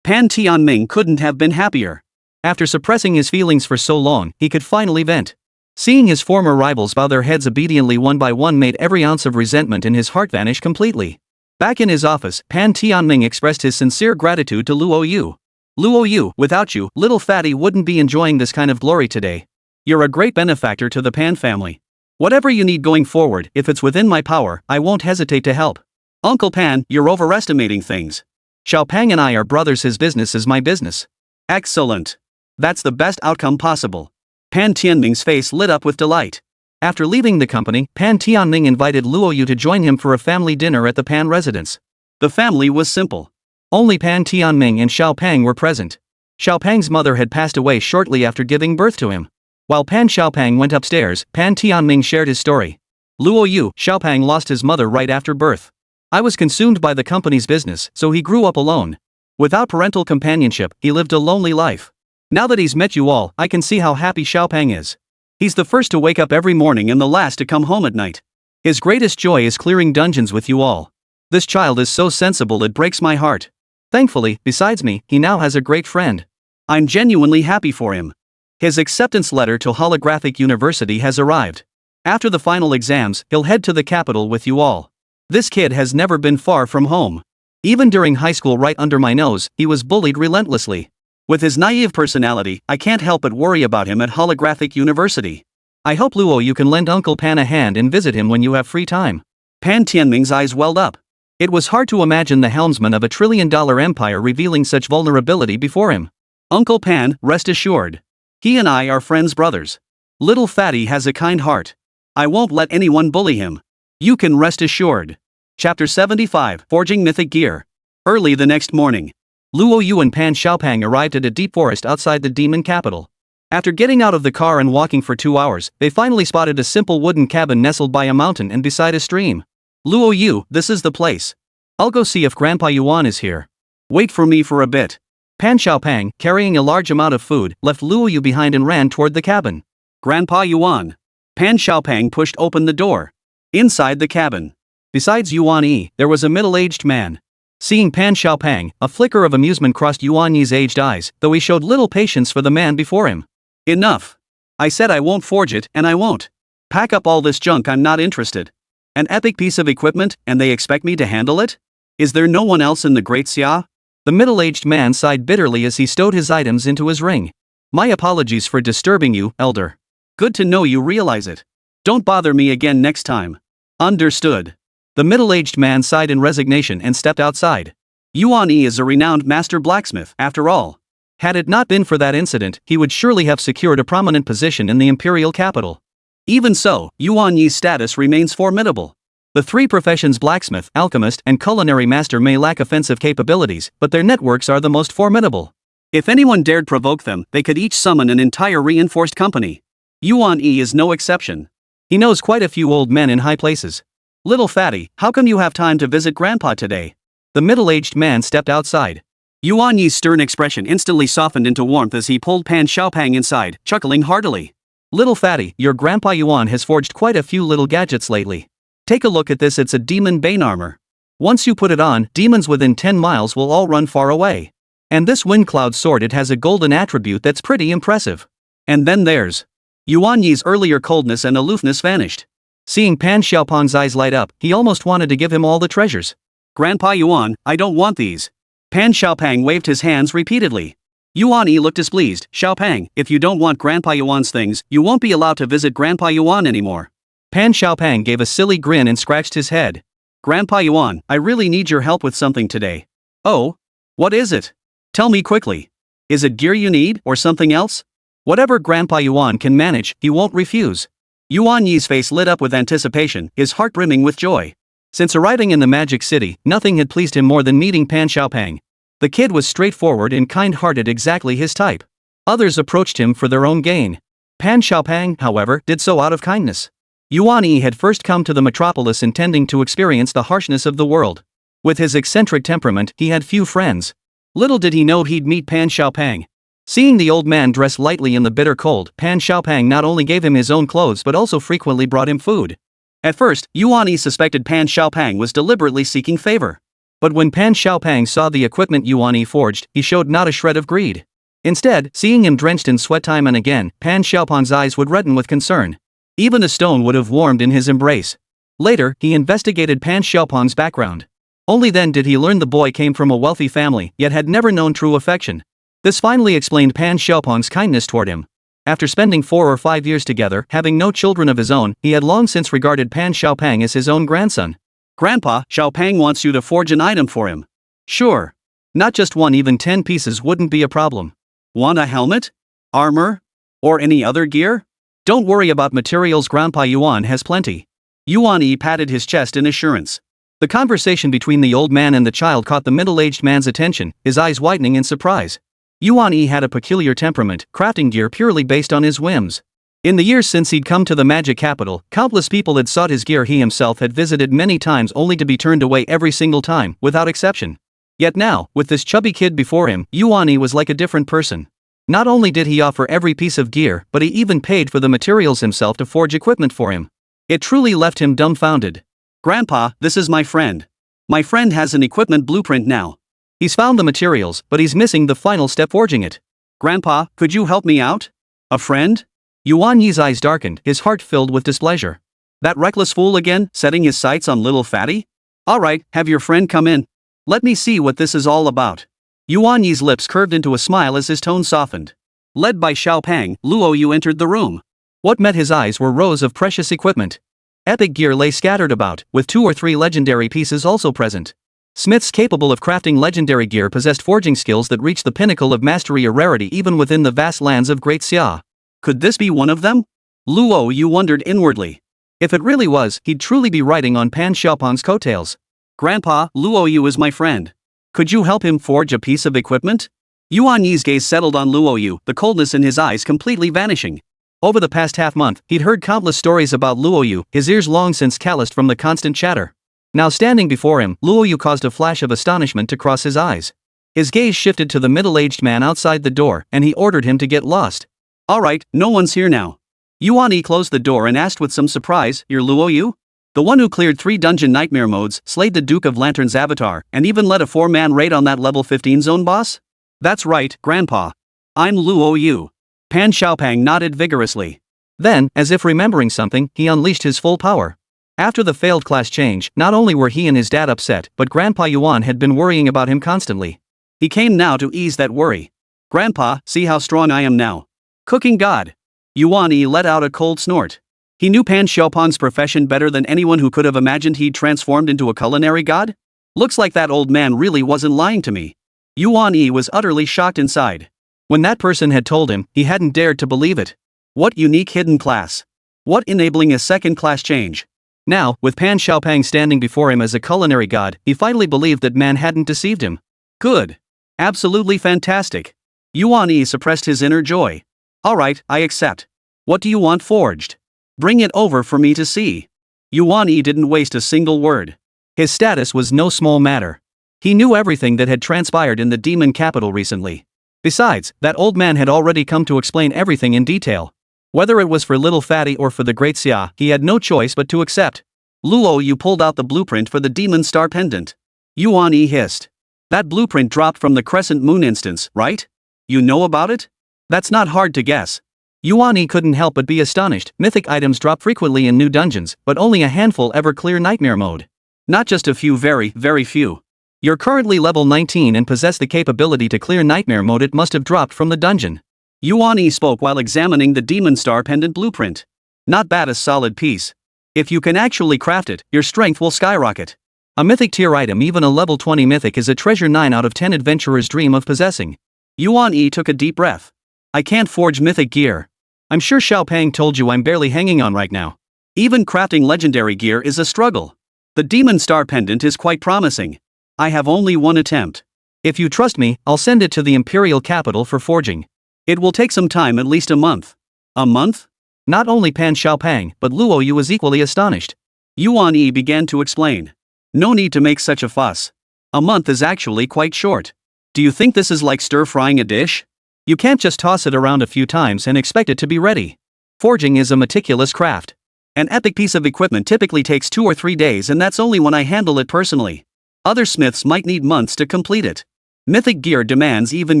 Pan Tianming couldn't have been happier. After suppressing his feelings for so long, he could finally vent. Seeing his former rivals bow their heads obediently one by one made every ounce of resentment in his heart vanish completely. Back in his office, Pan Tianming expressed his sincere gratitude to Luo Yu. Luo Yu, without you, Little Fatty wouldn't be enjoying this kind of glory today. You're a great benefactor to the Pan family. Whatever you need going forward, if it's within my power, I won't hesitate to help. Uncle Pan, you're overestimating things. Xiaopang and I are brothers, his business is my business. Excellent. That's the best outcome possible. Pan Tianming's face lit up with delight. After leaving the company, Pan Tianming invited Luo Yu to join him for a family dinner at the Pan residence. The family was simple. Only Pan Tianming and Xiaopang were present. Xiaopang's mother had passed away shortly after giving birth to him. While Pan Xiaopang went upstairs, Pan Tianming shared his story. Luo Yu, Xiaopang lost his mother right after birth. I was consumed by the company's business, so he grew up alone. Without parental companionship, he lived a lonely life. Now that he's met you all, I can see how happy Xiaopang is. He's the first to wake up every morning and the last to come home at night. His greatest joy is clearing dungeons with you all. This child is so sensible it breaks my heart. Thankfully, besides me, he now has a great friend. I'm genuinely happy for him. His acceptance letter to Holographic University has arrived. After the final exams, he'll head to the capital with you all. This kid has never been far from home. Even during high school, right under my nose, he was bullied relentlessly. With his naive personality, I can't help but worry about him at Holographic University. I hope Luo you can lend Uncle Pan a hand and visit him when you have free time. Pan Tianming's eyes welled up. It was hard to imagine the helmsman of a trillion-dollar empire revealing such vulnerability before him. Uncle Pan, rest assured. He and I are friends brothers. Little Fatty has a kind heart. I won't let anyone bully him. You can rest assured. Chapter 75, Forging Mythic Gear. Early the next morning, Luo Yu and Pan Xiaopang arrived at a deep forest outside the demon capital. After getting out of the car and walking for 2 hours, they finally spotted a simple wooden cabin nestled by a mountain and beside a stream. Luo Yu, this is the place. I'll go see if Grandpa Yuan is here. Wait for me for a bit. Pan Xiaopang, carrying a large amount of food, left Luo Yu behind and ran toward the cabin. Grandpa Yuan. Pan Xiaopang pushed open the door. Inside the cabin, besides Yuan Yi, there was a middle-aged man. Seeing Pan Xiaopang, a flicker of amusement crossed Yuan Yi's aged eyes, though he showed little patience for the man before him. Enough. I said I won't forge it, and I won't. Pack up all this junk, I'm not interested. An epic piece of equipment, and they expect me to handle it? Is there no one else in the Great Xia? The middle-aged man sighed bitterly as he stowed his items into his ring. My apologies for disturbing you, elder. Good to know you realize it. Don't bother me again next time. Understood. The middle-aged man sighed in resignation and stepped outside. Yuan Yi is a renowned master blacksmith, after all. Had it not been for that incident, he would surely have secured a prominent position in the imperial capital. Even so, Yuan Yi's status remains formidable. The three professions blacksmith, alchemist, and culinary master may lack offensive capabilities, but their networks are the most formidable. If anyone dared provoke them, they could each summon an entire reinforced company. Yuan Yi is no exception. He knows quite a few old men in high places. Little Fatty, how come you have time to visit Grandpa today? The middle-aged man stepped outside. Yuan Yi's stern expression instantly softened into warmth as he pulled Pan Xiaopang inside, chuckling heartily. Little Fatty, your Grandpa Yuan has forged quite a few little gadgets lately. Take a look at this, it's a demon bane armor. Once you put it on, demons within 10 miles will all run far away. And this wind cloud sword, it has a golden attribute that's pretty impressive. And then there's... Yuan Yi's earlier coldness and aloofness vanished. Seeing Pan Xiaopang's eyes light up, he almost wanted to give him all the treasures. Grandpa Yuan, I don't want these. Pan Xiaopang waved his hands repeatedly. Yuan Yi looked displeased. Xiaopang, if you don't want Grandpa Yuan's things, you won't be allowed to visit Grandpa Yuan anymore. Pan Xiaopang gave a silly grin and scratched his head. Grandpa Yuan, I really need your help with something today. Oh? What is it? Tell me quickly. Is it gear you need, or something else? Whatever Grandpa Yuan can manage, he won't refuse. Yuan Yi's face lit up with anticipation, his heart brimming with joy. Since arriving in the Magic City, nothing had pleased him more than meeting Pan Xiaopang. The kid was straightforward and kind-hearted, exactly his type. Others approached him for their own gain. Pan Xiaopang, however, did so out of kindness. Yuan Yi had first come to the metropolis intending to experience the harshness of the world. With his eccentric temperament, he had few friends. Little did he know he'd meet Pan Xiaopang. Seeing the old man dress lightly in the bitter cold, Pan Xiaopang not only gave him his own clothes but also frequently brought him food. At first, Yuan Yi suspected Pan Xiaopang was deliberately seeking favor. But when Pan Xiaopang saw the equipment Yuan Yi forged, he showed not a shred of greed. Instead, seeing him drenched in sweat time and again, Pan Xiaopang's eyes would redden with concern. Even a stone would have warmed in his embrace. Later, he investigated Pan Xiaopang's background. Only then did he learn the boy came from a wealthy family, yet had never known true affection. This finally explained Pan Xiaopang's kindness toward him. After spending 4 or 5 years together, having no children of his own, he had long since regarded Pan Xiaopang as his own grandson. Grandpa, Xiaopang wants you to forge an item for him. Sure. Not just one, even 10 pieces wouldn't be a problem. Want a helmet? Armor? Or any other gear? Don't worry about materials, Grandpa Yuan has plenty. Yuan Yi patted his chest in assurance. The conversation between the old man and the child caught the middle-aged man's attention, his eyes widening in surprise. Yuan Yi had a peculiar temperament, crafting gear purely based on his whims. In the years since he'd come to the magic capital, countless people had sought his gear. He himself had visited many times only to be turned away every single time, without exception. Yet now, with this chubby kid before him, Yuan Yi was like a different person. Not only did he offer every piece of gear, but he even paid for the materials himself to forge equipment for him. It truly left him dumbfounded. Grandpa, this is my friend. My friend has an equipment blueprint now. He's found the materials, but he's missing the final step, forging it. Grandpa, could you help me out? A friend? Yuan Yi's eyes darkened, his heart filled with displeasure. That reckless fool again, setting his sights on little Fatty? Alright, have your friend come in. Let me see what this is all about. Yuan Yi's lips curved into a smile as his tone softened. Led by Xiaopang, Luo Yu entered the room. What met his eyes were rows of precious equipment. Epic gear lay scattered about, with 2 or 3 legendary pieces also present. Smiths capable of crafting legendary gear possessed forging skills that reached the pinnacle of mastery or rarity even within the vast lands of Great Xia. Could this be one of them? Luo Yu wondered inwardly. If it really was, he'd truly be riding on Pan Xiaopeng's coattails. Grandpa, Luo Yu is my friend. Could you help him forge a piece of equipment? Yuan Yi's gaze settled on Luo Yu, the coldness in his eyes completely vanishing. Over the past half-month, he'd heard countless stories about Luo Yu, his ears long since calloused from the constant chatter. Now standing before him, Luo Yu caused a flash of astonishment to cross his eyes. His gaze shifted to the middle-aged man outside the door, and he ordered him to get lost. Alright, no one's here now. Yuan Yi closed the door and asked with some surprise, "You're Luo Yu? The one who cleared 3 dungeon nightmare modes, slayed the Duke of Lantern's avatar, and even led a 4-man raid on that level 15 zone boss?" "That's right, Grandpa. I'm Luo Yu." Pan Xiaopeng nodded vigorously. Then, as if remembering something, he unleashed his full power. After the failed class change, not only were he and his dad upset, but Grandpa Yuan had been worrying about him constantly. He came now to ease that worry. "Grandpa, see how strong I am now. Cooking god." Yuan Yi let out a cold snort. He knew Pan Xiaopeng's profession better than anyone who could have imagined he'd transformed into a culinary god. Looks like that old man really wasn't lying to me. Yuan Yi was utterly shocked inside. When that person had told him, he hadn't dared to believe it. What unique hidden class? What enabling a second class change? Now, with Pan Xiaopeng standing before him as a culinary god, he finally believed that man hadn't deceived him. Good. Absolutely fantastic. Yuan Yi suppressed his inner joy. Alright, I accept. What do you want forged? Bring it over for me to see. Yuan Yi didn't waste a single word. His status was no small matter. He knew everything that had transpired in the demon capital recently. Besides, that old man had already come to explain everything in detail. Whether it was for little fatty or for the Great Xia, he had no choice but to accept. Luo Yu pulled out the blueprint for the Demon Star pendant. Yuan Yi hissed. That blueprint dropped from the Crescent Moon instance, right? You know about it? That's not hard to guess. Yuan Yi couldn't help but be astonished. Mythic items drop frequently in new dungeons, but only a handful ever clear nightmare mode. Not just a few, very few. You're currently level 19 and possess the capability to clear nightmare mode. It must have dropped from the dungeon. Yuan Yi spoke while examining the Demon Star pendant blueprint. Not bad, a solid piece. If you can actually craft it, your strength will skyrocket. A mythic tier item, even a level 20 mythic, is a treasure 9 out of 10 adventurers dream of possessing. Yuan Yi took a deep breath. I can't forge mythic gear. I'm sure Xiaopeng told you I'm barely hanging on right now. Even crafting legendary gear is a struggle. The Demon Star pendant is quite promising. I have only one attempt. If you trust me, I'll send it to the Imperial capital for forging. It will take some time, at least a month. A month? Not only Pan Xiaopeng, but Luo Yu was equally astonished. Yuan Yi began to explain. No need to make such a fuss. A month is actually quite short. Do you think this is like stir-frying a dish? You can't just toss it around a few times and expect it to be ready. Forging is a meticulous craft. An epic piece of equipment typically takes 2 or 3 days, and that's only when I handle it personally. Other smiths might need months to complete it. Mythic gear demands even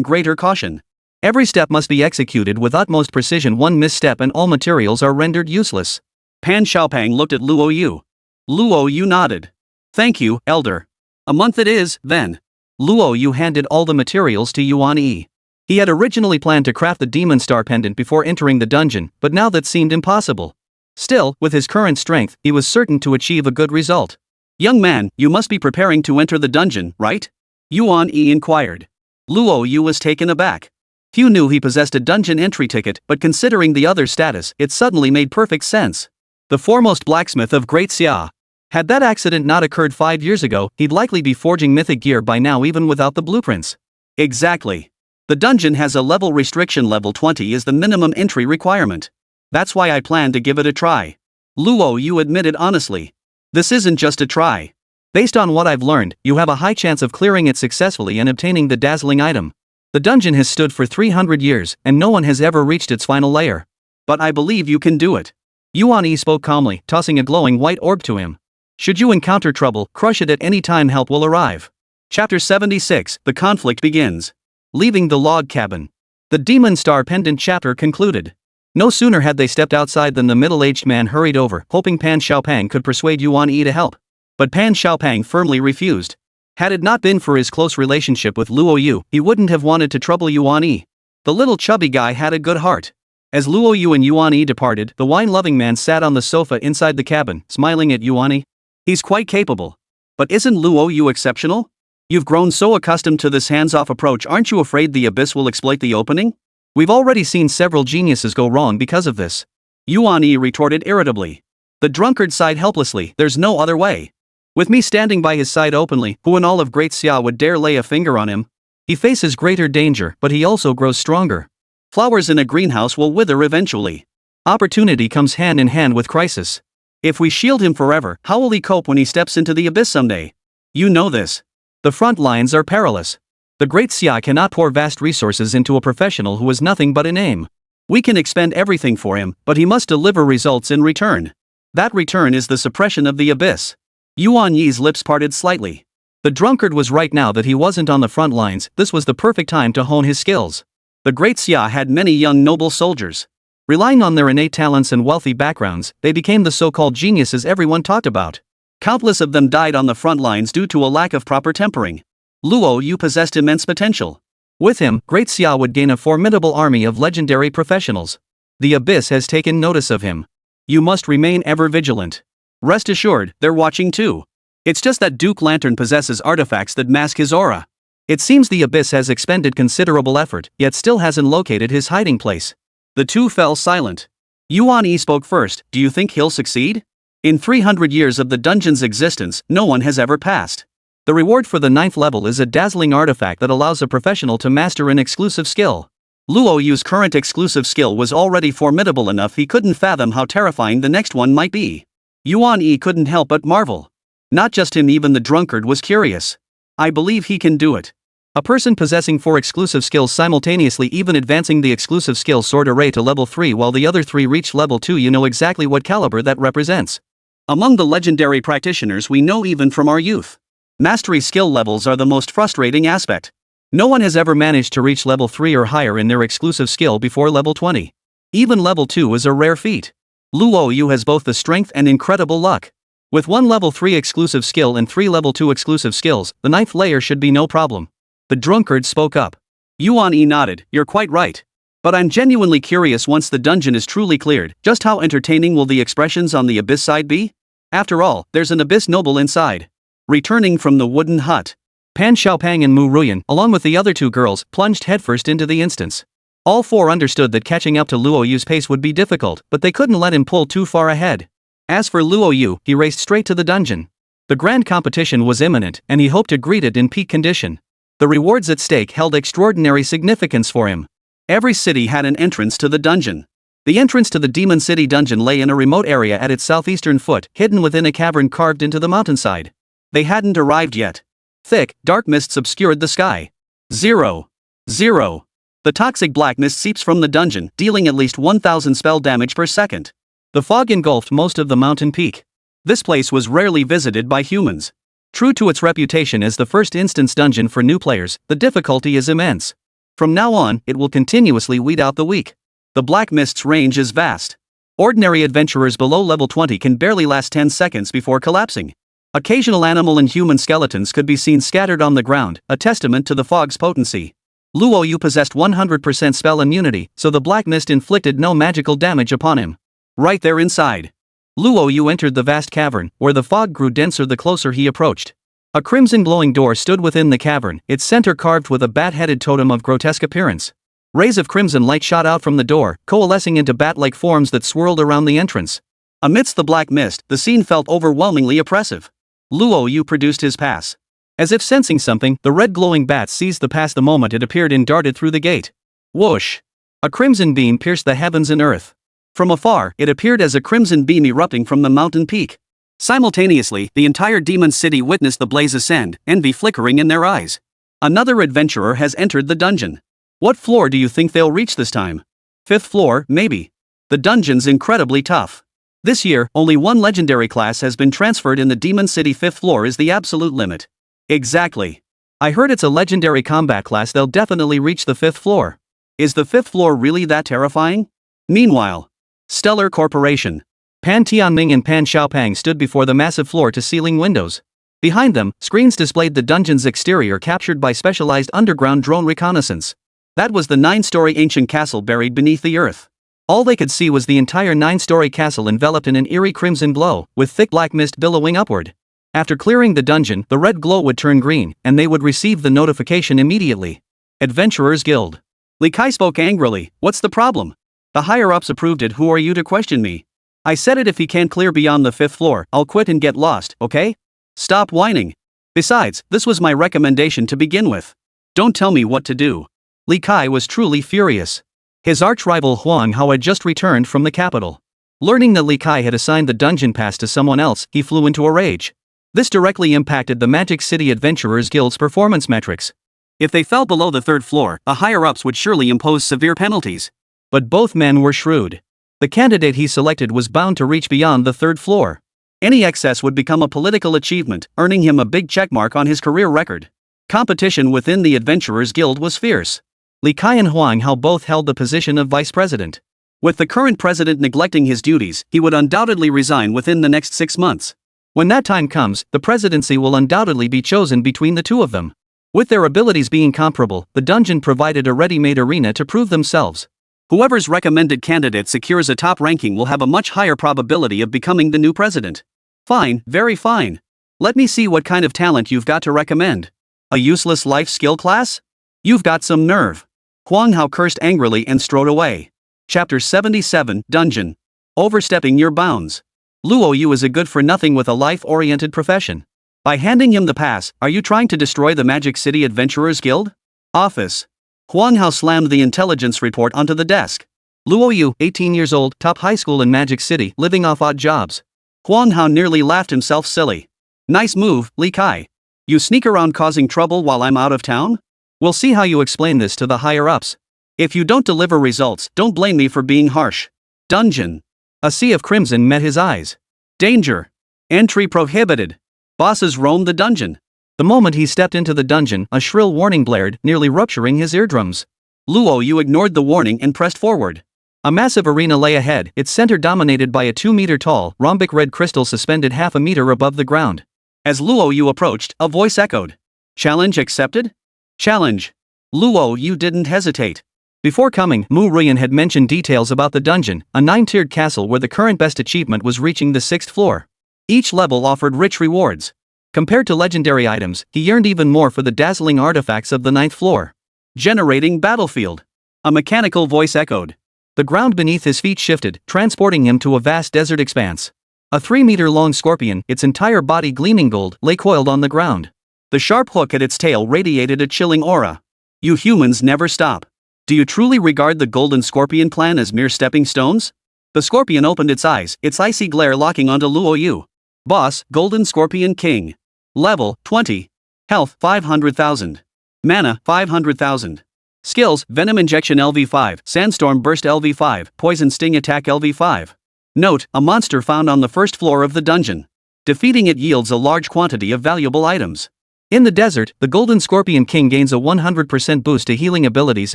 greater caution. Every step must be executed with utmost precision. One misstep and all materials are rendered useless. Pan Xiaopeng looked at Luo Yu. Luo Yu nodded. Thank you, Elder. A month it is, then. Luo Yu handed all the materials to Yuan Yi. He had originally planned to craft the Demon Star pendant before entering the dungeon, but now that seemed impossible. Still, with his current strength, he was certain to achieve a good result. Young man, you must be preparing to enter the dungeon, right? Yuan Yi inquired. Luo Yu was taken aback. Few knew he possessed a dungeon entry ticket, but considering the other's status, it suddenly made perfect sense. The foremost blacksmith of Great Xia. Had that accident not occurred 5 years ago, he'd likely be forging mythic gear by now even without the blueprints. Exactly. The dungeon has a level restriction. Level 20 is the minimum entry requirement. That's why I plan to give it a try. Luo Yu admitted honestly. This isn't just a try. Based on what I've learned, you have a high chance of clearing it successfully and obtaining the dazzling item. The dungeon has stood for 300 years, and no one has ever reached its final layer. But I believe you can do it. Yuan Yi spoke calmly, tossing a glowing white orb to him. Should you encounter trouble, crush it at any time. Help will arrive. Chapter 76, The Conflict Begins. Leaving the log cabin. The Demon Star pendant chapter concluded. No sooner had they stepped outside than the middle-aged man hurried over, hoping Pan Xiaopeng could persuade Yuan Yi to help. But Pan Xiaopeng firmly refused. Had it not been for his close relationship with Luo Yu, he wouldn't have wanted to trouble Yuan Yi. The little chubby guy had a good heart. As Luo Yu and Yuan Yi departed, the wine-loving man sat on the sofa inside the cabin, smiling at Yuan Yi. He's quite capable. But isn't Luo Yu exceptional? You've grown so accustomed to this hands-off approach, aren't you afraid the abyss will exploit the opening? We've already seen several geniuses go wrong because of this. Yuan Yi retorted irritably. The drunkard sighed helplessly, there's no other way. With me standing by his side openly, who in all of Great Xia would dare lay a finger on him? He faces greater danger, but he also grows stronger. Flowers in a greenhouse will wither eventually. Opportunity comes hand in hand with crisis. If we shield him forever, how will he cope when he steps into the abyss someday? You know this. The front lines are perilous. The Great Xia cannot pour vast resources into a professional who is nothing but a name. We can expend everything for him, but he must deliver results in return. That return is the suppression of the abyss. Yuan Yi's lips parted slightly. The drunkard was right now that he wasn't on the front lines. This was the perfect time to hone his skills. The Great Xia had many young noble soldiers. Relying on their innate talents and wealthy backgrounds, they became the so-called geniuses everyone talked about. Countless of them died on the front lines due to a lack of proper tempering. Luo Yu possessed immense potential. With him, Great Xia would gain a formidable army of legendary professionals. The abyss has taken notice of him. You must remain ever vigilant. Rest assured, they're watching too. It's just that Duke Lantern possesses artifacts that mask his aura. It seems the abyss has expended considerable effort, yet still hasn't located his hiding place. The two fell silent. Yuan Yi spoke first. Do you think he'll succeed? In 300 years of the dungeon's existence, no one has ever passed. The reward for the 9th level is a dazzling artifact that allows a professional to master an exclusive skill. Luo Yu's current exclusive skill was already formidable enough, he couldn't fathom how terrifying the next one might be. Yuan Yi couldn't help but marvel. Not just him, even the drunkard was curious. I believe he can do it. A person possessing 4 exclusive skills simultaneously, even advancing the exclusive skill sword array to level 3 while the other 3 reach level 2, you know exactly what caliber that represents. Among the legendary practitioners we know even from our youth, mastery skill levels are the most frustrating aspect. No one has ever managed to reach level 3 or higher in their exclusive skill before level 20. Even level 2 is a rare feat. Luo Yu has both the strength and incredible luck. With 1 level 3 exclusive skill and 3 level 2 exclusive skills, the 9th layer should be no problem. The drunkard spoke up. Yuan Yi nodded, you're quite right. But I'm genuinely curious, once the dungeon is truly cleared, just how entertaining will the expressions on the abyss side be? After all, there's an abyss noble inside. Returning from the wooden hut, Pan Xiaopang and Mu Ruyan, along with the other 2 girls, plunged headfirst into the instance. All 4 understood that catching up to Luo Yu's pace would be difficult, but they couldn't let him pull too far ahead. As for Luo Yu, he raced straight to the dungeon. The grand competition was imminent, and he hoped to greet it in peak condition. The rewards at stake held extraordinary significance for him. Every city had an entrance to the dungeon. The entrance to the Demon City dungeon lay in a remote area at its southeastern foot, hidden within a cavern carved into the mountainside. They hadn't arrived yet. Thick, dark mists obscured the sky. 0. 0. The toxic black mist seeps from the dungeon, dealing at least 1,000 spell damage per second. The fog engulfed most of the mountain peak. This place was rarely visited by humans. True to its reputation as the first instance dungeon for new players, the difficulty is immense. From now on, it will continuously weed out the weak. The black mist's range is vast. Ordinary adventurers below level 20 can barely last 10 seconds before collapsing. Occasional animal and human skeletons could be seen scattered on the ground, a testament to the fog's potency. Luo Yu possessed 100% spell immunity, so the black mist inflicted no magical damage upon him. Right there inside, Luo Yu entered the vast cavern, where the fog grew denser the closer he approached. A crimson glowing door stood within the cavern, its center carved with a bat-headed totem of grotesque appearance. Rays of crimson light shot out from the door, coalescing into bat-like forms that swirled around the entrance. Amidst the black mist, the scene felt overwhelmingly oppressive. Luo Yu produced his pass. As if sensing something, the red glowing bat seized the pass the moment it appeared and darted through the gate. Whoosh! A crimson beam pierced the heavens and earth. From afar, it appeared as a crimson beam erupting from the mountain peak. Simultaneously, the entire demon city witnessed the blaze ascend, envy flickering in their eyes. Another adventurer has entered the dungeon. What floor do you think they'll reach this time? 5th floor, maybe. The dungeon's incredibly tough. This year, only 1 legendary class has been transferred in the Demon City. 5th floor is the absolute limit. Exactly. I heard it's a legendary combat class. They'll definitely reach the 5th floor. Is the 5th floor really that terrifying? Meanwhile, Stellar Corporation. Pan Tianming and Pan Xiaopang stood before the massive floor-to-ceiling windows. Behind them, screens displayed the dungeon's exterior captured by specialized underground drone reconnaissance. That was the 9-story ancient castle buried beneath the earth. All they could see was the entire 9-story castle enveloped in an eerie crimson glow, with thick black mist billowing upward. After clearing the dungeon, the red glow would turn green, and they would receive the notification immediately. Adventurers Guild. Li Kai spoke angrily. What's the problem? The higher-ups approved it. Who are you to question me? I said it. If he can't clear beyond the 5th floor, I'll quit and get lost, okay? Stop whining. Besides, this was my recommendation to begin with. Don't tell me what to do. Li Kai was truly furious. His arch-rival Huang Hao had just returned from the capital. Learning that Li Kai had assigned the dungeon pass to someone else, he flew into a rage. This directly impacted the Magic City Adventurers Guild's performance metrics. If they fell below the 3rd floor, the higher-ups would surely impose severe penalties. But both men were shrewd. The candidate he selected was bound to reach beyond the 3rd floor. Any excess would become a political achievement, earning him a big checkmark on his career record. Competition within the Adventurers Guild was fierce. Li Kai and Huang Hao both held the position of vice president. With the current president neglecting his duties, he would undoubtedly resign within the next 6 months. When that time comes, the presidency will undoubtedly be chosen between the two of them. With their abilities being comparable, the dungeon provided a ready-made arena to prove themselves. Whoever's recommended candidate secures a top ranking will have a much higher probability of becoming the new president. Fine, very fine. Let me see what kind of talent you've got to recommend. A useless life skill class? You've got some nerve. Huang Hao cursed angrily and strode away. Chapter 77, Dungeon. Overstepping your bounds. Luo Yu is a good-for-nothing with a life-oriented profession. By handing him the pass, are you trying to destroy the Magic City Adventurers Guild? Office. Huang Hao slammed the intelligence report onto the desk. Luo Yu, 18 years old, top high school in Magic City, living off odd jobs. Huang Hao nearly laughed himself silly. Nice move, Li Kai. You sneak around causing trouble while I'm out of town? We'll see how you explain this to the higher-ups. If you don't deliver results, don't blame me for being harsh. Dungeon. A sea of crimson met his eyes. Danger. Entry prohibited. Bosses roam the dungeon. The moment he stepped into the dungeon, a shrill warning blared, nearly rupturing his eardrums. Luo Yu ignored the warning and pressed forward. A massive arena lay ahead, its center dominated by a 2-meter-tall, rhombic red crystal suspended half a meter above the ground. As Luo Yu approached, a voice echoed. Challenge accepted? Challenge. Luo Yu didn't hesitate. Before coming, Mu Ruyan had mentioned details about the dungeon, a 9-tiered castle where the current best achievement was reaching the 6th floor. Each level offered rich rewards. Compared to legendary items, he yearned even more for the dazzling artifacts of the 9th floor. Generating battlefield. A mechanical voice echoed. The ground beneath his feet shifted, transporting him to a vast desert expanse. A 3-meter-long scorpion, its entire body gleaming gold, lay coiled on the ground. The sharp hook at its tail radiated a chilling aura. You humans never stop. Do you truly regard the Golden Scorpion clan as mere stepping stones? The scorpion opened its eyes, its icy glare locking onto Luo Yu. Boss, Golden Scorpion King. Level, 20. Health, 500,000. Mana, 500,000. Skills, Venom Injection LV5, Sandstorm Burst LV5, Poison Sting Attack LV5. Note, a monster found on the 1st floor of the dungeon. Defeating it yields a large quantity of valuable items. In the desert, the Golden Scorpion King gains a 100% boost to healing abilities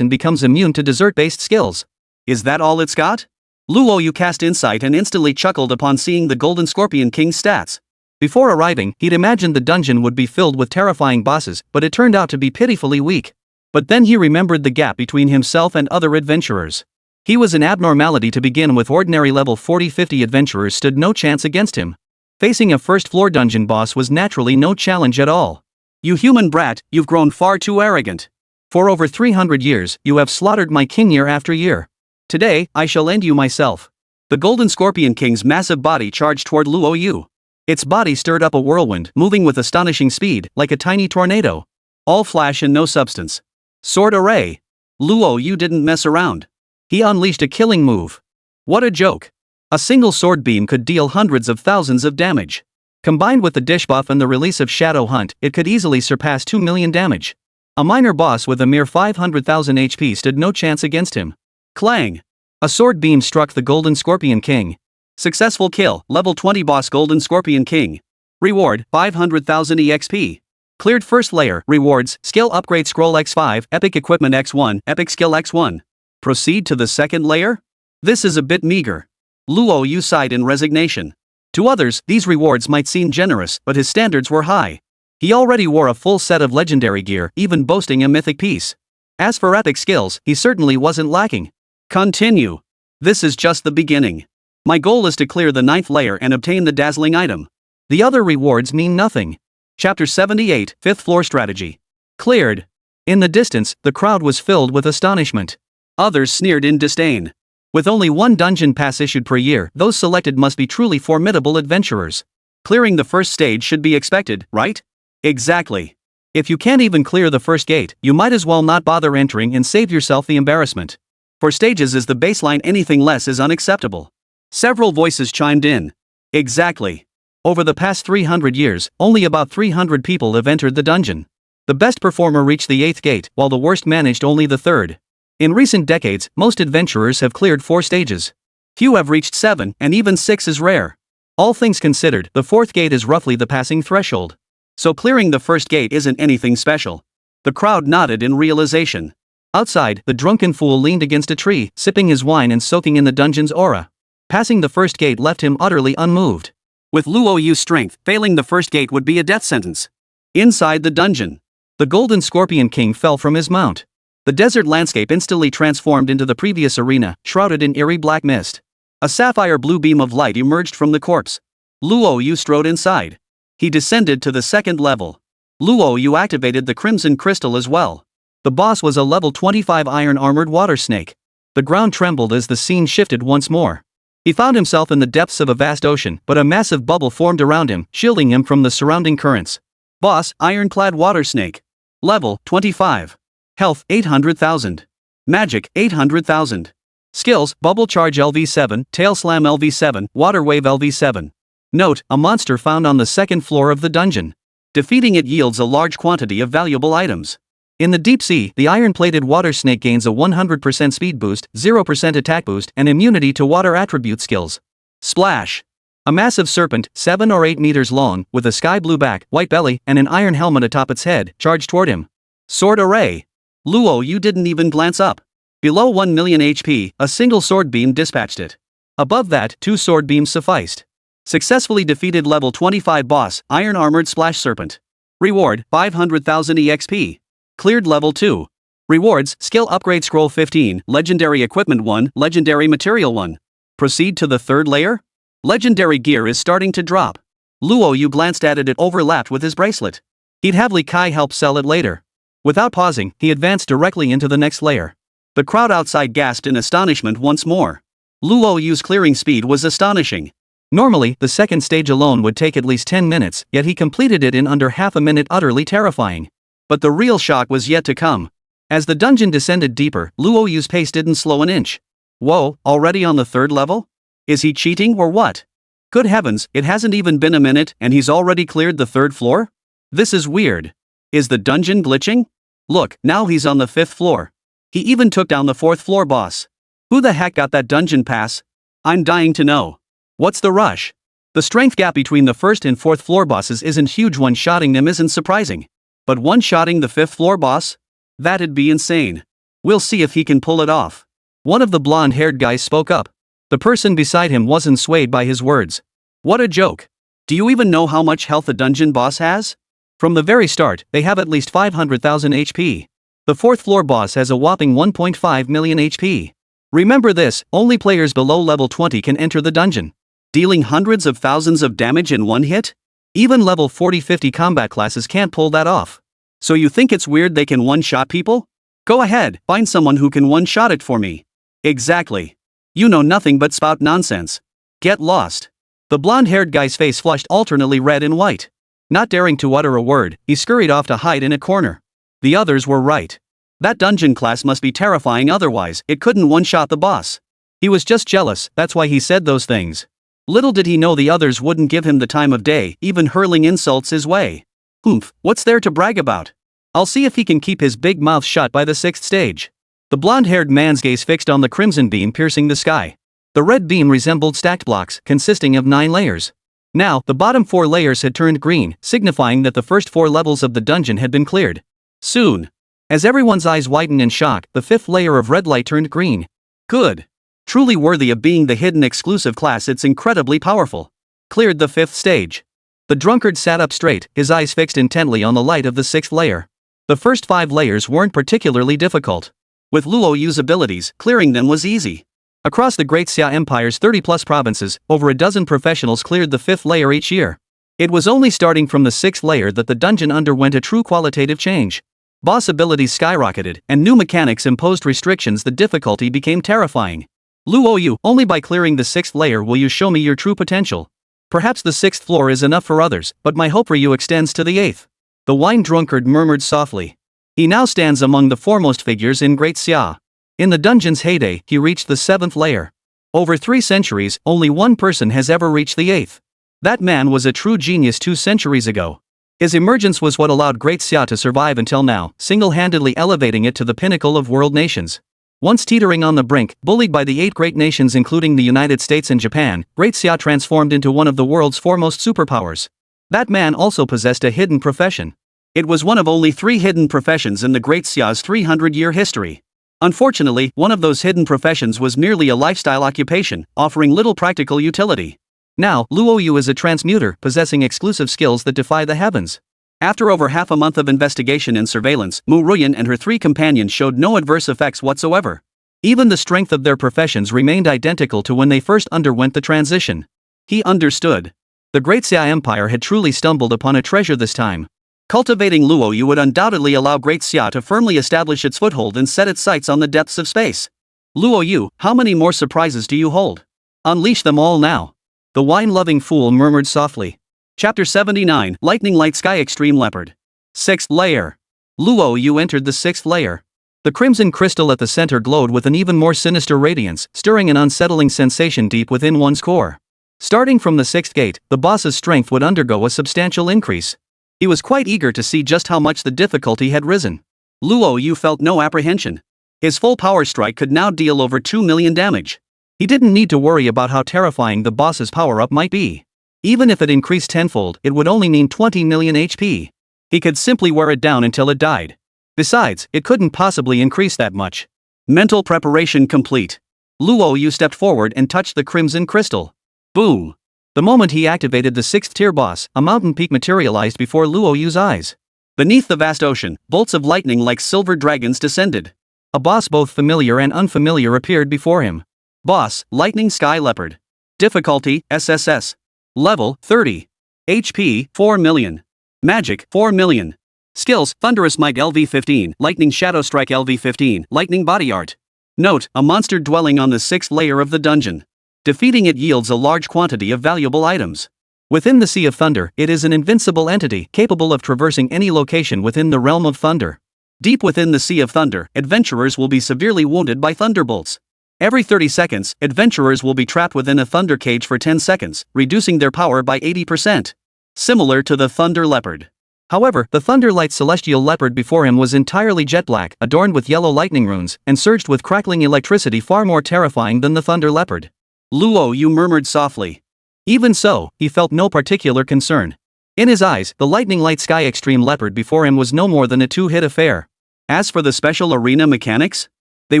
and becomes immune to desert-based skills. Is that all it's got? Luo Yu cast insight and instantly chuckled upon seeing the Golden Scorpion King's stats. Before arriving, he'd imagined the dungeon would be filled with terrifying bosses, but it turned out to be pitifully weak. But then he remembered the gap between himself and other adventurers. He was an abnormality to begin with. Ordinary level 40-50 adventurers stood no chance against him. Facing a 1st-floor dungeon boss was naturally no challenge at all. You human brat, you've grown far too arrogant. For over 300 years, you have slaughtered my king year after year. Today, I shall end you myself. The Golden Scorpion King's massive body charged toward Luo Yu. Its body stirred up a whirlwind, moving with astonishing speed, like a tiny tornado. All flash and no substance. Sword array. Luo Yu didn't mess around. He unleashed a killing move. What a joke. A single sword beam could deal hundreds of thousands of damage. Combined with the dish buff and the release of Shadow Hunt, it could easily surpass 2 million damage. A minor boss with a mere 500,000 HP stood no chance against him. Clang! A sword beam struck the Golden Scorpion King. Successful kill, level 20 boss Golden Scorpion King. Reward, 500,000 EXP. Cleared 1st layer, rewards, skill upgrade scroll X5, epic equipment X1, epic skill X1. Proceed to the 2nd layer? This is a bit meager. Luo Yu sighed in resignation. To others, these rewards might seem generous, but his standards were high. He already wore a full set of legendary gear, even boasting a mythic piece. As for epic skills, he certainly wasn't lacking. Continue. This is just the beginning. My goal is to clear the 9th layer and obtain the dazzling item. The other rewards mean nothing. Chapter 78, 5th Floor Strategy. Cleared. In the distance, the crowd was filled with astonishment. Others sneered in disdain. With only one dungeon pass issued per year, those selected must be truly formidable adventurers. Clearing the first stage should be expected, right? Exactly. If you can't even clear the first gate, you might as well not bother entering and save yourself the embarrassment. For stages is the baseline, anything less is unacceptable. Several voices chimed in. Exactly. Over the past 300 years, only about 300 people have entered the dungeon. The best performer reached the 8th gate, while the worst managed only the 3rd. In recent decades, most adventurers have cleared 4 stages. Few have reached 7, and even 6 is rare. All things considered, the 4th gate is roughly the passing threshold. So clearing the first gate isn't anything special. The crowd nodded in realization. Outside, the drunken fool leaned against a tree, sipping his wine and soaking in the dungeon's aura. Passing the first gate left him utterly unmoved. With Luo Yu's strength, failing the first gate would be a death sentence. Inside the dungeon, the Golden Scorpion King fell from his mount. The desert landscape instantly transformed into the previous arena, shrouded in eerie black mist. A sapphire blue beam of light emerged from the corpse. Luo Yu strode inside. He descended to the 2nd level. Luo Yu activated the crimson crystal as well. The boss was a level 25 iron-armored water snake. The ground trembled as the scene shifted once more. He found himself in the depths of a vast ocean, but a massive bubble formed around him, shielding him from the surrounding currents. Boss, ironclad water snake. Level 25. Health 800,000. Magic 800,000. Skills: Bubble Charge LV7, Tail Slam LV7, Water Wave LV7. Note: a monster found on the 2nd floor of the dungeon. Defeating it yields a large quantity of valuable items. In the deep sea, the iron-plated water snake gains a 100% speed boost, 0% attack boost, and immunity to water attribute skills. Splash. A massive serpent, 7 or 8 meters long, with a sky blue back, white belly, and an iron helmet atop its head, charged toward him. Sword array. Luo Yu didn't even glance up. Below 1 million HP, a single sword beam dispatched it. Above that, 2 sword beams sufficed. Successfully defeated level 25 boss, Iron Armored Splash Serpent. Reward, 500,000 EXP. Cleared level 2. Rewards, Skill Upgrade Scroll 15, Legendary Equipment 1, Legendary Material 1. Proceed to the 3rd layer? Legendary gear is starting to drop. Luo Yu glanced at it overlapped with his bracelet. He'd have Li Kai help sell it later. Without pausing, he advanced directly into the next layer. The crowd outside gasped in astonishment once more. Luo Yu's clearing speed was astonishing. Normally, the 2nd stage alone would take at least 10 minutes, yet he completed it in under half a minute, utterly terrifying. But the real shock was yet to come. As the dungeon descended deeper, Luo Yu's pace didn't slow an inch. Whoa, already on the 3rd level? Is he cheating or what? Good heavens, it hasn't even been a minute and he's already cleared the 3rd floor? This is weird. Is the dungeon glitching? Look, now he's on the 5th floor. He even took down the 4th floor boss. Who the heck got that dungeon pass? I'm dying to know. What's the rush? The strength gap between the 1st and 4th floor bosses isn't huge. One-shotting them isn't surprising. But one-shotting the 5th floor boss? That'd be insane. We'll see if he can pull it off. One of the blonde-haired guys spoke up. The person beside him wasn't swayed by his words. What a joke. Do you even know how much health a dungeon boss has? From the very start, they have at least 500,000 HP. The 4th floor boss has a whopping 1.5 million HP. Remember this, only players below level 20 can enter the dungeon. Dealing hundreds of thousands of damage in one hit? Even level 40-50 combat classes can't pull that off. So you think it's weird they can one-shot people? Go ahead, find someone who can one-shot it for me. Exactly. You know nothing but spout nonsense. Get lost. The blonde-haired guy's face flushed alternately red and white. Not daring to utter a word, he scurried off to hide in a corner. The others were right. That dungeon class must be terrifying, otherwise it couldn't one-shot the boss. He was just jealous, that's why he said those things. Little did he know the others wouldn't give him the time of day, even hurling insults his way. Humph, what's there to brag about? I'll see if he can keep his big mouth shut by the 6th stage. The blonde-haired man's gaze fixed on the crimson beam piercing the sky. The red beam resembled stacked blocks, consisting of 9 layers. Now, the bottom 4 layers had turned green, signifying that the first 4 levels of the dungeon had been cleared. Soon. As everyone's eyes widened in shock, the 5th layer of red light turned green. Good. Truly worthy of being the hidden exclusive class, it's incredibly powerful. Cleared the 5th stage. The drunkard sat up straight, his eyes fixed intently on the light of the 6th layer. The first 5 layers weren't particularly difficult. With Luo Yu's abilities, clearing them was easy. Across the Great Xia Empire's 30-plus provinces, over a dozen professionals cleared the 5th layer each year. It was only starting from the 6th layer that the dungeon underwent a true qualitative change. Boss abilities skyrocketed, and new mechanics imposed restrictions. The difficulty became terrifying. Luo Yu, only by clearing the 6th layer will you show me your true potential. Perhaps the 6th floor is enough for others, but my hope for you extends to the 8th. The wine drunkard murmured softly. He now stands among the foremost figures in Great Xia. In the dungeon's heyday, he reached the 7th layer. Over 3 centuries, only one person has ever reached the 8th. That man was a true genius 2 centuries ago. His emergence was what allowed Great Xia to survive until now, single-handedly elevating it to the pinnacle of world nations. Once teetering on the brink, bullied by the 8 great nations including the United States and Japan, Great Xia transformed into one of the world's foremost superpowers. That man also possessed a hidden profession. It was one of only 3 hidden professions in the Great Xia's 300-year history. Unfortunately, one of those hidden professions was merely a lifestyle occupation, offering little practical utility. Now, Luo Yu is a transmuter, possessing exclusive skills that defy the heavens. After over half a month of investigation and surveillance, Mu Ruyan and her 3 companions showed no adverse effects whatsoever. Even the strength of their professions remained identical to when they first underwent the transition. He understood. The Great Xia Empire had truly stumbled upon a treasure this time. Cultivating Luo Yu would undoubtedly allow Great Xia to firmly establish its foothold and set its sights on the depths of space. Luo Yu, how many more surprises do you hold? Unleash them all now. The wine-loving fool murmured softly. Chapter 79, Lightning Light Sky Extreme Leopard. 6th layer. Luo Yu entered the 6th layer. The crimson crystal at the center glowed with an even more sinister radiance, stirring an unsettling sensation deep within one's core. Starting from the 6th gate, the boss's strength would undergo a substantial increase. He was quite eager to see just how much the difficulty had risen. Luo Yu felt no apprehension. His full power strike could now deal over 2 million damage. He didn't need to worry about how terrifying the boss's power-up might be. Even if it increased tenfold, it would only mean 20 million HP. He could simply wear it down until it died. Besides, it couldn't possibly increase that much. Mental preparation complete. Luo Yu stepped forward and touched the crimson crystal. Boom! The moment he activated the 6th tier boss, a mountain peak materialized before Luo Yu's eyes. Beneath the vast ocean, bolts of lightning like silver dragons descended. A boss both familiar and unfamiliar appeared before him. Boss, Lightning Sky Leopard. Difficulty, SSS-level 30. HP, 4 million. Magic, 4 million. Skills, Thunderous Might LV-15, Lightning Shadow Strike LV-15, Lightning Body Art. Note, a monster dwelling on the 6th layer of the dungeon. Defeating it yields a large quantity of valuable items. Within the Sea of Thunder, it is an invincible entity capable of traversing any location within the realm of thunder. Deep within the Sea of Thunder, adventurers will be severely wounded by thunderbolts. Every 30 seconds, adventurers will be trapped within a thunder cage for 10 seconds, reducing their power by 80%. Similar to the Thunder Leopard. However, the Thunderlight Celestial Leopard before him was entirely jet black, adorned with yellow lightning runes, and surged with crackling electricity far more terrifying than the Thunder Leopard. Luo Yu murmured softly. Even so, he felt no particular concern. In his eyes, the Lightning Light Sky Extreme Leopard before him was no more than a 2-hit affair. As for the special arena mechanics, they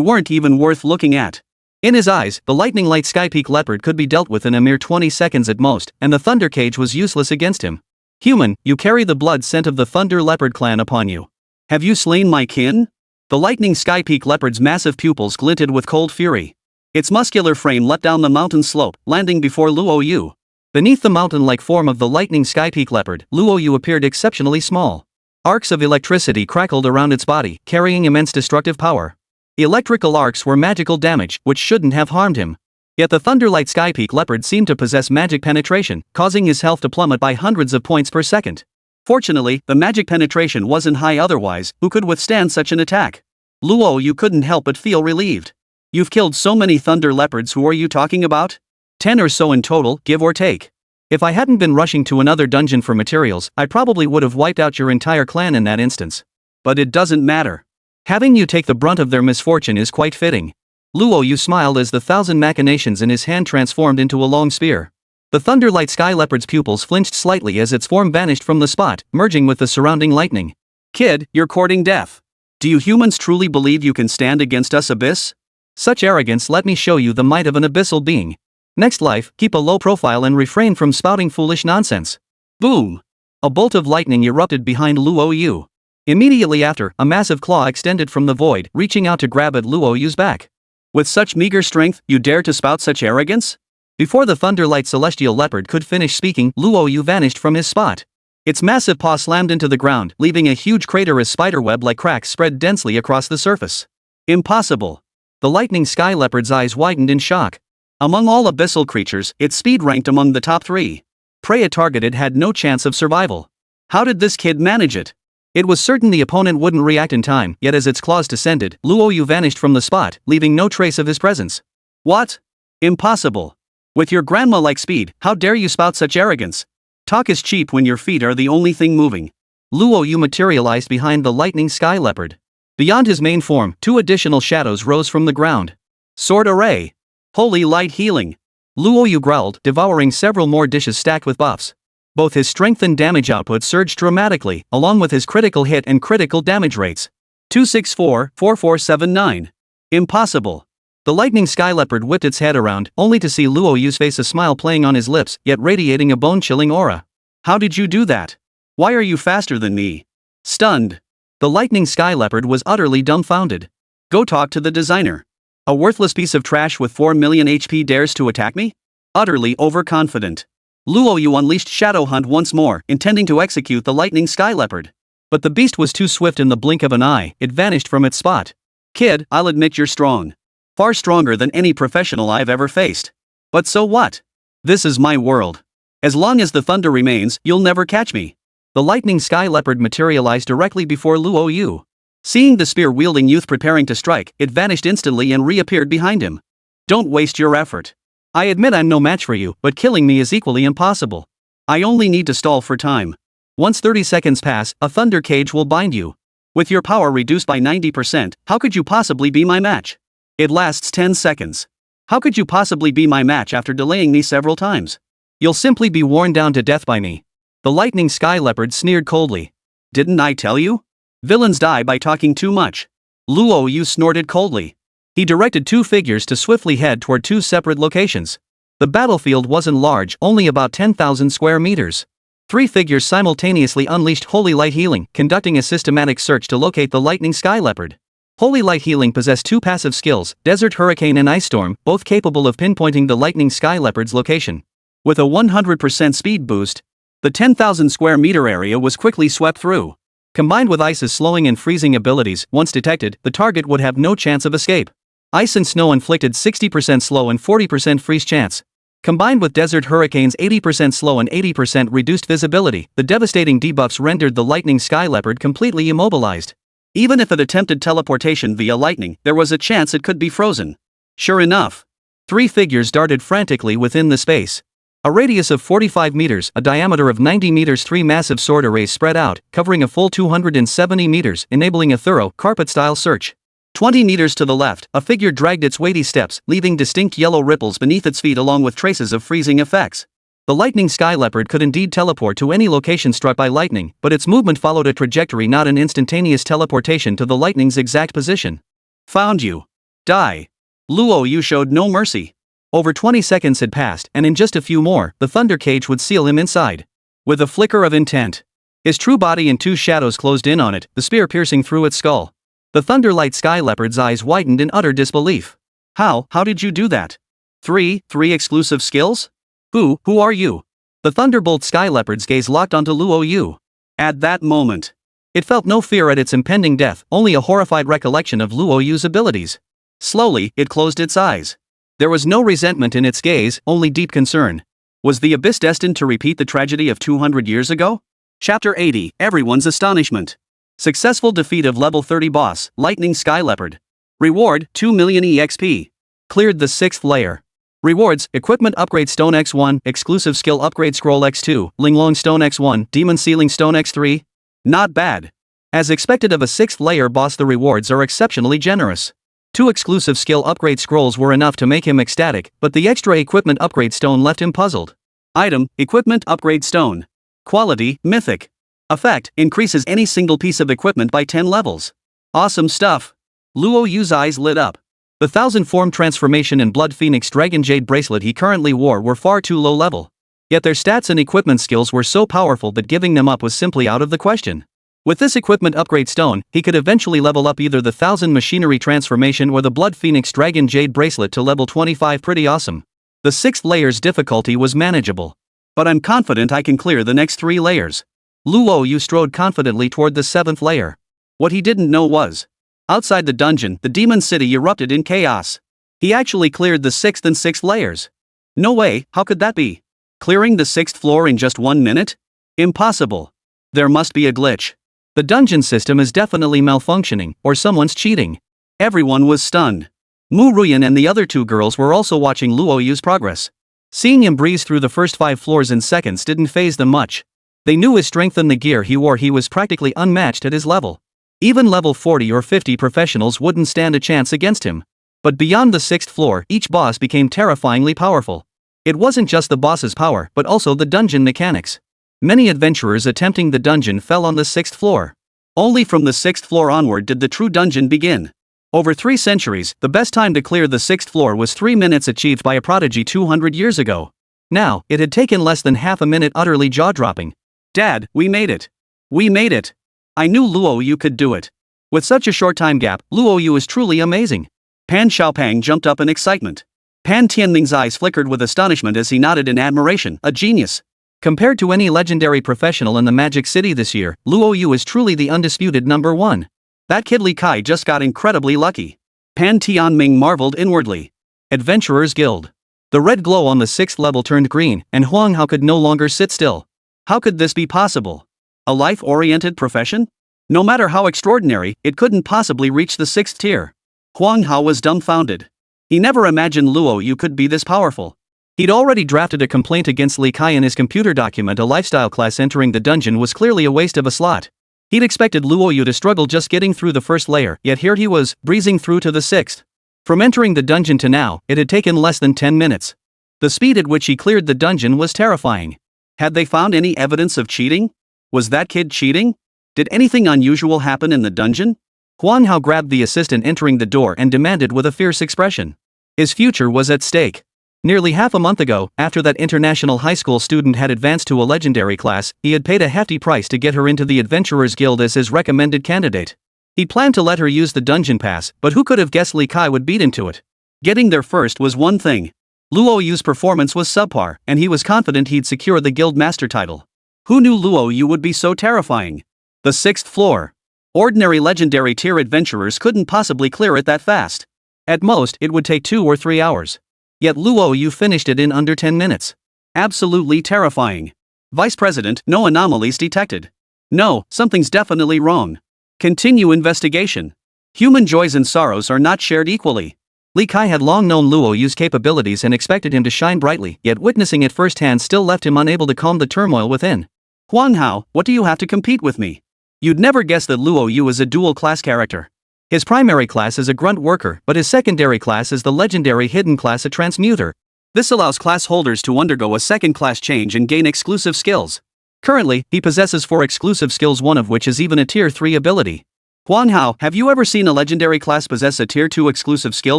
weren't even worth looking at. In his eyes, the Lightning Light Sky Peak Leopard could be dealt with in a mere 20 seconds at most, and the Thunder Cage was useless against him. Human, you carry the blood scent of the Thunder Leopard clan upon you. Have you slain my kin? The Lightning Sky Peak Leopard's massive pupils glinted with cold fury. Its muscular frame leapt down the mountain slope, landing before Luo Yu. Beneath the mountain-like form of the Lightning Sky Peak Leopard, Luo Yu appeared exceptionally small. Arcs of electricity crackled around its body, carrying immense destructive power. Electrical arcs were magical damage, which shouldn't have harmed him. Yet the Thunderlight Sky Peak Leopard seemed to possess magic penetration, causing his health to plummet by hundreds of points per second. Fortunately, the magic penetration wasn't high otherwise, who could withstand such an attack? Luo Yu couldn't help but feel relieved. You've killed so many Thunder Leopards, who are you talking about? 10 or so in total, give or take. If I hadn't been rushing to another dungeon for materials, I probably would have wiped out your entire clan in that instance. But it doesn't matter. Having you take the brunt of their misfortune is quite fitting. Luo Yu smiled as the 1,000 machinations in his hand transformed into a long spear. The Thunderlight Sky Leopard's pupils flinched slightly as its form vanished from the spot, merging with the surrounding lightning. Kid, you're courting death. Do you humans truly believe you can stand against us, Abyss? Such arrogance, let me show you the might of an abyssal being. Next life, keep a low profile and refrain from spouting foolish nonsense. Boom! A bolt of lightning erupted behind Luo Yu. Immediately after, a massive claw extended from the void, reaching out to grab at Luo Yu's back. With such meager strength, you dare to spout such arrogance? Before the Thunderlight Celestial Leopard could finish speaking, Luo Yu vanished from his spot. Its massive paw slammed into the ground, leaving a huge crater as spiderweb-like cracks spread densely across the surface. Impossible. The lightning sky leopard's eyes widened in shock. Among all abyssal creatures, its speed ranked among the top 3. Prey it targeted had no chance of survival. How did this kid manage it? It was certain the opponent wouldn't react in time, yet as its claws descended, Luo Yu vanished from the spot, leaving no trace of his presence. What? Impossible. With your grandma-like speed, how dare you spout such arrogance? Talk is cheap when your feet are the only thing moving. Luo Yu materialized behind the lightning sky leopard. Beyond his main form, 2 additional shadows rose from the ground. Sword array. Holy light healing. Luo Yu growled, devouring several more dishes stacked with buffs. Both his strength and damage output surged dramatically, along with his critical hit and critical damage rates. 264, 4479. Impossible. The lightning sky leopard whipped its head around, only to see Luo Yu's face, a smile playing on his lips, yet radiating a bone-chilling aura. How did you do that? Why are you faster than me? Stunned. The lightning sky leopard was utterly dumbfounded. Go talk to the designer. A worthless piece of trash with 4 million HP dares to attack me? Utterly overconfident. Luo Yu unleashed Shadow Hunt once more, intending to execute the lightning sky leopard. But the beast was too swift. In the blink of an eye, it vanished from its spot. Kid, I'll admit you're strong. Far stronger than any professional I've ever faced. But so what? This is my world. As long as the thunder remains, you'll never catch me. The lightning sky leopard materialized directly before Luo Yu. Seeing the spear-wielding youth preparing to strike, it vanished instantly and reappeared behind him. Don't waste your effort. I admit I'm no match for you, but killing me is equally impossible. I only need to stall for time. Once 30 seconds pass, a thunder cage will bind you. With your power reduced by 90%, how could you possibly be my match? It lasts 10 seconds. How could you possibly be my match after delaying me several times? You'll simply be worn down to death by me. The lightning sky leopard sneered coldly. Didn't I tell you? Villains die by talking too much. Luo Yu snorted coldly. He directed 2 figures to swiftly head toward 2 separate locations. The battlefield wasn't large, only about 10,000 square meters. 3 figures simultaneously unleashed Holy Light Healing, conducting a systematic search to locate the lightning sky leopard. Holy Light Healing possessed 2 passive skills, Desert Hurricane and Ice Storm, both capable of pinpointing the lightning sky leopard's location. With a 100% speed boost, the 10,000 square meter area was quickly swept through. Combined with Ice's slowing and freezing abilities, once detected, the target would have no chance of escape. Ice and Snow inflicted 60% slow and 40% freeze chance. Combined with Desert Hurricane's 80% slow and 80% reduced visibility, the devastating debuffs rendered the lightning sky leopard completely immobilized. Even if it attempted teleportation via lightning, there was a chance it could be frozen. Sure enough, 3 figures darted frantically within the space. A radius of 45 meters, a diameter of 90 meters, 3 massive sword arrays spread out, covering a full 270 meters, enabling a thorough, carpet-style search. 20 meters to the left, a figure dragged its weighty steps, leaving distinct yellow ripples beneath its feet along with traces of freezing effects. The lightning sky leopard could indeed teleport to any location struck by lightning, but its movement followed a trajectory, not an instantaneous teleportation to the lightning's exact position. Found you. Die. Luo Yu showed no mercy. Over 20 seconds had passed, and in just a few more, the thunder cage would seal him inside. With a flicker of intent, his true body and 2 shadows closed in on it, the spear piercing through its skull. The Thunderlight Sky Leopard's eyes widened in utter disbelief. How did you do that? Three exclusive skills? Who are you? The Thunderbolt Sky Leopard's gaze locked onto Luo Yu. At that moment, it felt no fear at its impending death, only a horrified recollection of Luo Yu's abilities. Slowly, it closed its eyes. There was no resentment in its gaze, only deep concern. Was the Abyss destined to repeat the tragedy of 200 years ago? Chapter 80, Everyone's Astonishment. Successful defeat of level 30 boss, Lightning Sky Leopard. Reward, 2 million EXP. Cleared the 6th layer. Rewards, Equipment Upgrade Stone X1, Exclusive Skill Upgrade Scroll X2, Linglong Stone X1, Demon Sealing Stone X3. Not bad. As expected of a 6th layer boss, the rewards are exceptionally generous. 2 exclusive skill upgrade scrolls were enough to make him ecstatic, but the extra Equipment Upgrade Stone left him puzzled. Item, Equipment Upgrade Stone. Quality, Mythic. Effect, increases any single piece of equipment by 10 levels. Awesome stuff. Luo Yu's eyes lit up. The 1000-form transformation and Blood Phoenix Dragon Jade bracelet he currently wore were far too low level. Yet their stats and equipment skills were so powerful that giving them up was simply out of the question. With this equipment upgrade stone, he could eventually level up either the 1000 machinery transformation or the Blood Phoenix Dragon Jade bracelet to level 25. Pretty awesome. The 6th layer's difficulty was manageable. But I'm confident I can clear the next 3 layers. Luo Yu strode confidently toward the 7th layer. What he didn't know was, outside the dungeon, the demon city erupted in chaos. He actually cleared the 6th and 6th layers. No way, how could that be? Clearing the 6th floor in just 1 minute? Impossible. There must be a glitch. The dungeon system is definitely malfunctioning, or someone's cheating. Everyone was stunned. Mu Ruyan and the other 2 girls were also watching Luo Yu's progress. Seeing him breeze through the first 5 floors in seconds didn't faze them much. They knew his strength and the gear he wore, he was practically unmatched at his level. Even level 40 or 50 professionals wouldn't stand a chance against him. But beyond the 6th floor, each boss became terrifyingly powerful. It wasn't just the boss's power, but also the dungeon mechanics. Many adventurers attempting the dungeon fell on the 6th floor. Only from the 6th floor onward did the true dungeon begin. Over 3 centuries, the best time to clear the 6th floor was 3 minutes, achieved by a prodigy 200 years ago. Now, it had taken less than half a minute, utterly jaw-dropping. Dad, we made it. We made it. I knew Luo Yu could do it. With such a short time gap, Luo Yu is truly amazing. Pan Xiaopang jumped up in excitement. Pan Tianling's eyes flickered with astonishment as he nodded in admiration. A genius. Compared to any legendary professional in the Magic City this year, Luo Yu is truly the undisputed number 1. That kid Li Kai just got incredibly lucky. Pan Tianming marveled inwardly. Adventurers Guild. The red glow on the 6th level turned green, and Huang Hao could no longer sit still. How could this be possible? A life-oriented profession? No matter how extraordinary, it couldn't possibly reach the 6th tier. Huang Hao was dumbfounded. He never imagined Luo Yu could be this powerful. He'd already drafted a complaint against Li Kai in his computer document. A lifestyle class entering the dungeon was clearly a waste of a slot. He'd expected Luo Yu to struggle just getting through the 1st layer, yet here he was, breezing through to the 6th. From entering the dungeon to now, it had taken less than 10 minutes. The speed at which he cleared the dungeon was terrifying. Had they found any evidence of cheating? Was that kid cheating? Did anything unusual happen in the dungeon? Huang Hao grabbed the assistant entering the door and demanded with a fierce expression. His future was at stake. Nearly half a month ago, after that international high school student had advanced to a legendary class, he had paid a hefty price to get her into the Adventurers Guild as his recommended candidate. He planned to let her use the dungeon pass, but who could have guessed Li Kai would beat him to it? Getting there first was one thing. Luo Yu's performance was subpar, and he was confident he'd secure the guild master title. Who knew Luo Yu would be so terrifying? The 6th floor. Ordinary legendary tier adventurers couldn't possibly clear it that fast. At most, it would take 2 or 3 hours. Yet Luo Yu finished it in under 10 minutes. Absolutely terrifying. Vice President, no anomalies detected. No, something's definitely wrong. Continue investigation. Human joys and sorrows are not shared equally. Li Kai had long known Luo Yu's capabilities and expected him to shine brightly, yet witnessing it firsthand still left him unable to calm the turmoil within. Huang Hao, what do you have to compete with me? You'd never guess that Luo Yu is a dual-class character. His primary class is a grunt worker, but his secondary class is the legendary hidden class, a Transmuter. This allows class holders to undergo a second-class change and gain exclusive skills. Currently, he possesses 4 exclusive skills, one of which is even a Tier 3 ability. Huang Hao, have you ever seen a legendary class possess a Tier 2 exclusive skill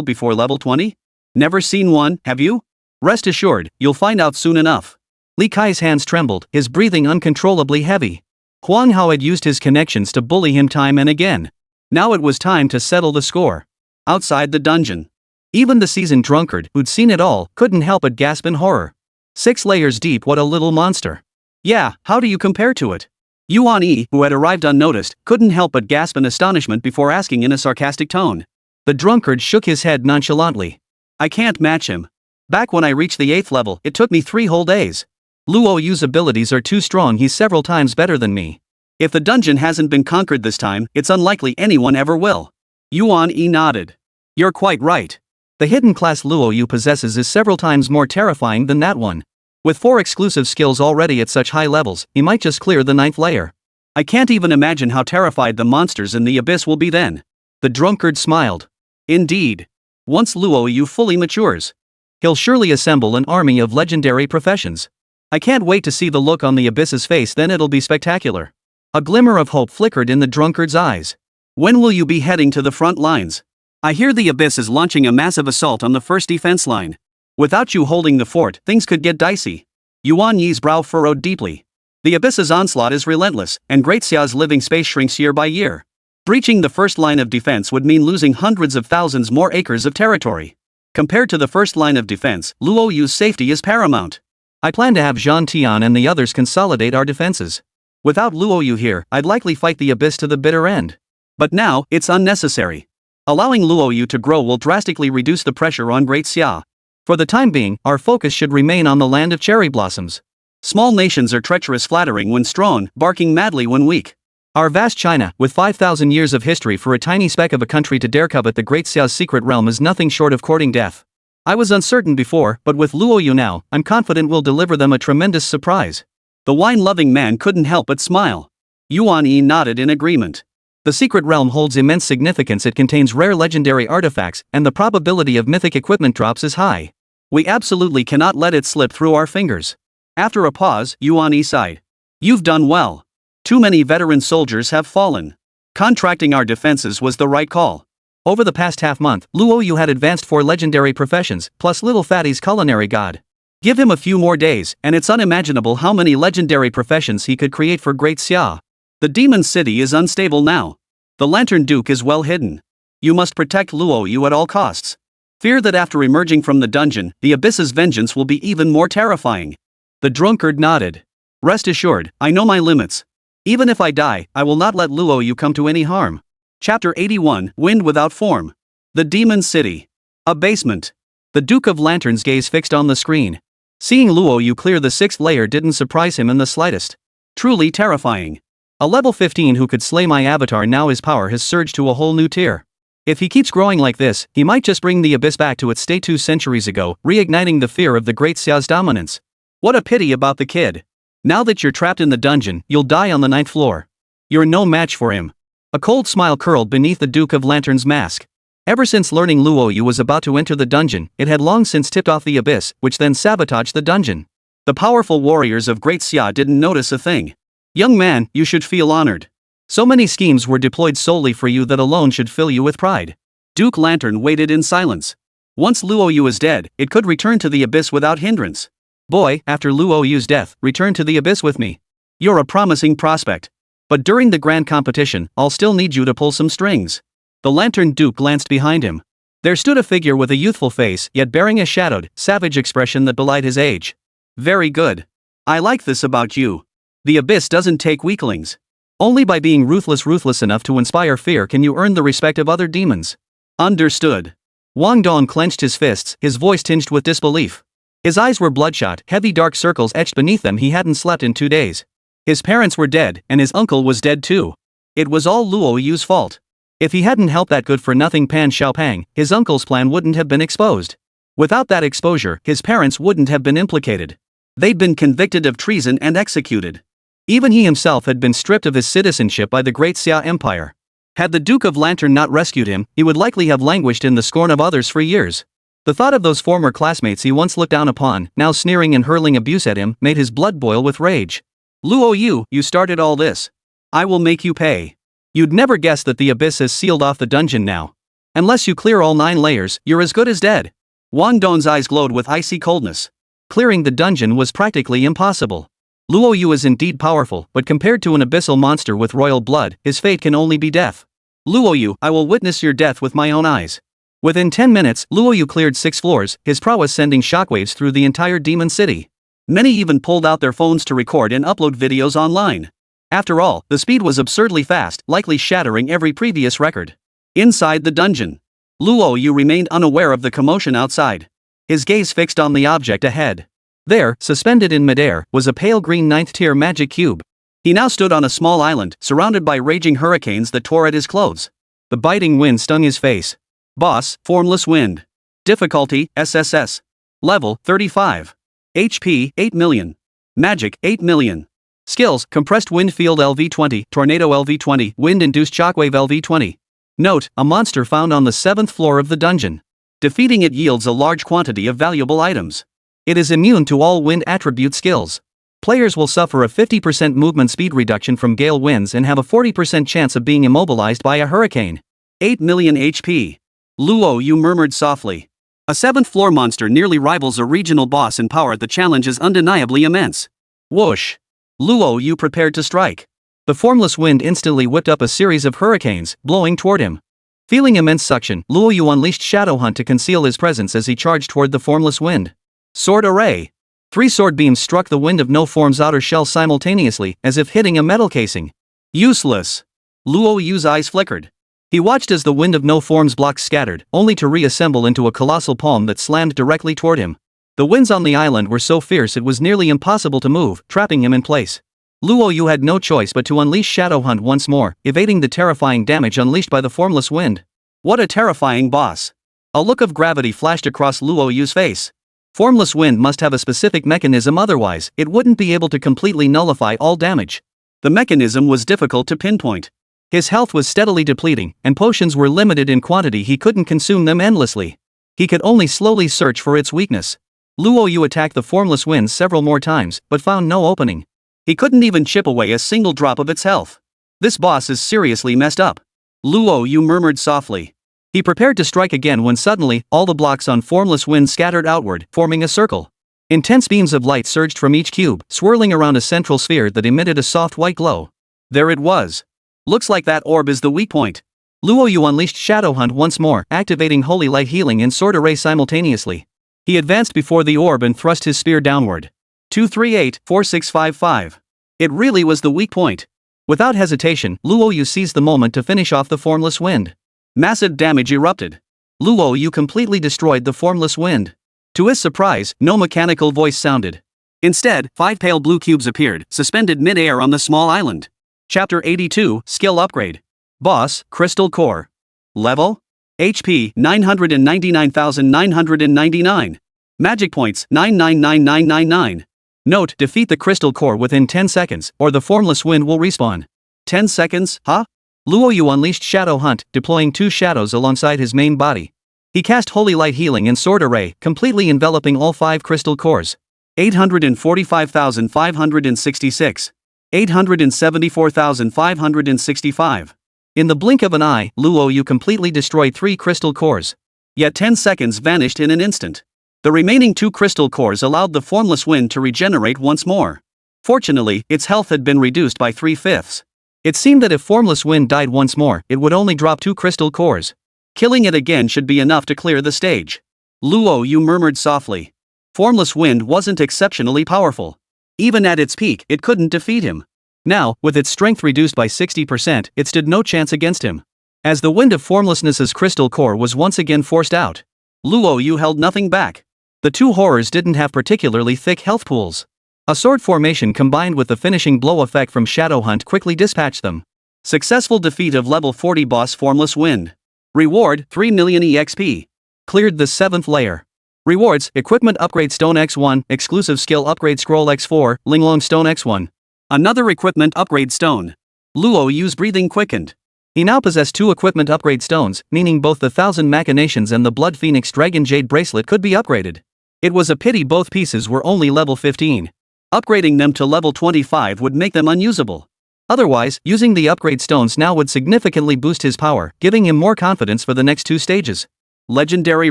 before level 20? Never seen one, have you? Rest assured, you'll find out soon enough. Li Kai's hands trembled, his breathing uncontrollably heavy. Huang Hao had used his connections to bully him time and again. Now it was time to settle the score. Outside the dungeon. Even the seasoned drunkard, who'd seen it all, couldn't help but gasp in horror. 6 layers deep, what a little monster. Yeah, how do you compare to it? Yuan Yi, who had arrived unnoticed, couldn't help but gasp in astonishment before asking in a sarcastic tone. The drunkard shook his head nonchalantly. I can't match him. Back when I reached the 8th level, it took me 3 whole days. Luo Yu's abilities are too strong, he's several times better than me. If the dungeon hasn't been conquered this time, it's unlikely anyone ever will. Yuan Yi nodded. You're quite right. The hidden class Luo Yu possesses is several times more terrifying than that one. With 4 exclusive skills already at such high levels, he might just clear the 9th layer. I can't even imagine how terrified the monsters in the abyss will be then. The drunkard smiled. Indeed. Once Luo Yu fully matures, he'll surely assemble an army of legendary professions. I can't wait to see the look on the abyss's face, then it'll be spectacular. A glimmer of hope flickered in the drunkard's eyes. When will you be heading to the front lines? I hear the abyss is launching a massive assault on the first defense line. Without you holding the fort, things could get dicey. Yuan Yi's brow furrowed deeply. The abyss's onslaught is relentless, and Great Xia's living space shrinks year by year. Breaching the first line of defense would mean losing hundreds of thousands more acres of territory. Compared to the first line of defense, Luo Yu's safety is paramount. I plan to have Zhan Tian and the others consolidate our defenses. Without Luo Yu here, I'd likely fight the abyss to the bitter end. But now, it's unnecessary. Allowing Luo Yu to grow will drastically reduce the pressure on Great Xia. For the time being, our focus should remain on the land of cherry blossoms. Small nations are treacherous, flattering when strong, barking madly when weak. Our vast China, with 5,000 years of history for a tiny speck of a country to dare covet the Great Xia's secret realm, is nothing short of courting death. I was uncertain before, but with Luo Yu now, I'm confident we'll deliver them a tremendous surprise. The wine-loving man couldn't help but smile. Yuan Yi nodded in agreement. The secret realm holds immense significance. It contains rare legendary artifacts, and the probability of mythic equipment drops is high. We absolutely cannot let it slip through our fingers. After a pause, Yuan Yi sighed. You've done well. Too many veteran soldiers have fallen. Contracting our defenses was the right call. Over the past half-month, Luo Yu had advanced 4 legendary professions, plus Little Fatty's culinary god. Give him a few more days, and it's unimaginable how many legendary professions he could create for Great Xia. The Demon City is unstable now. The Lantern Duke is well hidden. You must protect Luo Yu at all costs. Fear that after emerging from the dungeon, the abyss's vengeance will be even more terrifying. The drunkard nodded. Rest assured, I know my limits. Even if I die, I will not let Luo Yu come to any harm. Chapter 81, Wind Without Form. The Demon City. A basement. The Duke of Lantern's gaze fixed on the screen. Seeing Luo Yu clear the 6th layer didn't surprise him in the slightest. Truly terrifying. A level 15 who could slay my avatar. Now his power has surged to a whole new tier. If he keeps growing like this, he might just bring the abyss back to its state 2 centuries ago, reigniting the fear of the Great Xia's dominance. What a pity about the kid. Now that you're trapped in the dungeon, you'll die on the 9th floor. You're no match for him. A cold smile curled beneath the Duke of Lantern's mask. Ever since learning Luo Yu was about to enter the dungeon, it had long since tipped off the abyss, which then sabotaged the dungeon. The powerful warriors of Great Xia didn't notice a thing. Young man, you should feel honored. So many schemes were deployed solely for you that alone should fill you with pride. Duke Lantern waited in silence. Once Luo Yu is dead, it could return to the abyss without hindrance. Boy, after Luo Yu's death, return to the abyss with me. You're a promising prospect. But during the grand competition, I'll still need you to pull some strings. The Lantern Duke glanced behind him. There stood a figure with a youthful face, yet bearing a shadowed, savage expression that belied his age. Very good. I like this about you. The abyss doesn't take weaklings. Only by being ruthless enough to inspire fear can you earn the respect of other demons. Understood. Wang Dong clenched his fists, his voice tinged with disbelief. His eyes were bloodshot, heavy dark circles etched beneath them. He hadn't slept in 2 days. His parents were dead, and his uncle was dead too. It was all Luo Yu's fault. If he hadn't helped that good-for-nothing Pan Xiaopang, his uncle's plan wouldn't have been exposed. Without that exposure, his parents wouldn't have been implicated. They'd been convicted of treason and executed. Even he himself had been stripped of his citizenship by the Great Xia Empire. Had the Duke of Lantern not rescued him, he would likely have languished in the scorn of others for years. The thought of those former classmates he once looked down upon, now sneering and hurling abuse at him, made his blood boil with rage. Luo Yu, you started all this. I will make you pay. You'd never guess that the abyss has sealed off the dungeon now. Unless you clear all 9 layers, you're as good as dead. Wang Dong's eyes glowed with icy coldness. Clearing the dungeon was practically impossible. Luo Yu is indeed powerful, but compared to an abyssal monster with royal blood, his fate can only be death. Luo Yu, I will witness your death with my own eyes. Within 10 minutes, Luo Yu cleared 6 floors, his prowess sending shockwaves through the entire demon city. Many even pulled out their phones to record and upload videos online. After all, the speed was absurdly fast, likely shattering every previous record. Inside the dungeon, Luo Yu remained unaware of the commotion outside. His gaze fixed on the object ahead. There, suspended in midair, was a pale green 9th-tier magic cube. He now stood on a small island, surrounded by raging hurricanes that tore at his clothes. The biting wind stung his face. Boss, Formless Wind. Difficulty, SSS-level 35. HP, 8 million. Magic, 8 million. Skills, Compressed Wind Field LV20, Tornado LV20, Wind-Induced Shockwave LV20. Note, a monster found on the 7th floor of the dungeon. Defeating it yields a large quantity of valuable items. It is immune to all wind attribute skills. Players will suffer a 50% movement speed reduction from gale winds and have a 40% chance of being immobilized by a hurricane. 8 million HP. Luo Yu murmured softly. A 7th floor monster nearly rivals a regional boss in power. The challenge is undeniably immense. Whoosh. Luo Yu prepared to strike. The formless wind instantly whipped up a series of hurricanes, blowing toward him. Feeling immense suction, Luo Yu unleashed Shadow Hunt to conceal his presence as he charged toward the formless wind. Sword array. 3 sword beams struck the wind of no form's outer shell simultaneously, as if hitting a metal casing. Useless. Luo Yu's eyes flickered. He watched as the wind of no form's blocks scattered, only to reassemble into a colossal palm that slammed directly toward him. The winds on the island were so fierce it was nearly impossible to move, trapping him in place. Luo Yu had no choice but to unleash Shadow Hunt once more, evading the terrifying damage unleashed by the formless wind. What a terrifying boss. A look of gravity flashed across Luo Yu's face. Formless wind must have a specific mechanism, otherwise, it wouldn't be able to completely nullify all damage. The mechanism was difficult to pinpoint. His health was steadily depleting, and potions were limited in quantity. He couldn't consume them endlessly. He could only slowly search for its weakness. Luo Yu attacked the formless wind several more times, but found no opening. He couldn't even chip away a single drop of its health. This boss is seriously messed up. Luo Yu murmured softly. He prepared to strike again when suddenly, all the blocks on formless wind scattered outward, forming a circle. Intense beams of light surged from each cube, swirling around a central sphere that emitted a soft white glow. There it was. Looks like that orb is the weak point. Luo Yu unleashed Shadow Hunt once more, activating Holy Light Healing and Sword Array simultaneously. He advanced before the orb and thrust his spear downward. 238-4655. It really was the weak point. Without hesitation, Luo Yu seized the moment to finish off the formless wind. Massive damage erupted. Luo Yu completely destroyed the formless wind. To his surprise, no mechanical voice sounded. Instead, 5 pale blue cubes appeared, suspended mid-air on the small island. Chapter 82, Skill Upgrade. Boss, Crystal Core. Level? HP, 999,999. Magic points, 999999. Note, defeat the Crystal Core within 10 seconds, or the formless wind will respawn. 10 seconds, huh? Luo Yu unleashed Shadow Hunt, deploying 2 shadows alongside his main body. He cast Holy Light Healing and Sword Array, completely enveloping all 5 crystal cores. 845,566. 874,565. In the blink of an eye, Luo Yu completely destroyed 3 crystal cores. Yet 10 seconds vanished in an instant. The remaining 2 crystal cores allowed the formless wind to regenerate once more. Fortunately, its health had been reduced by 3/5. It seemed that if formless wind died once more, it would only drop 2 crystal cores. Killing it again should be enough to clear the stage. Luo Yu murmured softly. Formless wind wasn't exceptionally powerful. Even at its peak, it couldn't defeat him. Now, with its strength reduced by 60%, it stood no chance against him. As the wind of formlessness's crystal core was once again forced out, Luo Yu held nothing back. The 2 horrors didn't have particularly thick health pools. A sword formation combined with the finishing blow effect from Shadow Hunt quickly dispatched them. Successful defeat of level 40 boss Formless Wind. Reward, 3 million EXP. Cleared the 7th layer. Rewards, Equipment Upgrade Stone X1, Exclusive Skill Upgrade Scroll X4, Linglong Stone X1. Another Equipment Upgrade Stone. Luo Yu's breathing quickened. He now possessed 2 Equipment Upgrade Stones, meaning both the 1000 Machinations and the Blood Phoenix Dragon Jade Bracelet could be upgraded. It was a pity both pieces were only level 15. Upgrading them to level 25 would make them unusable. Otherwise, using the upgrade stones now would significantly boost his power, giving him more confidence for the next 2 stages. Legendary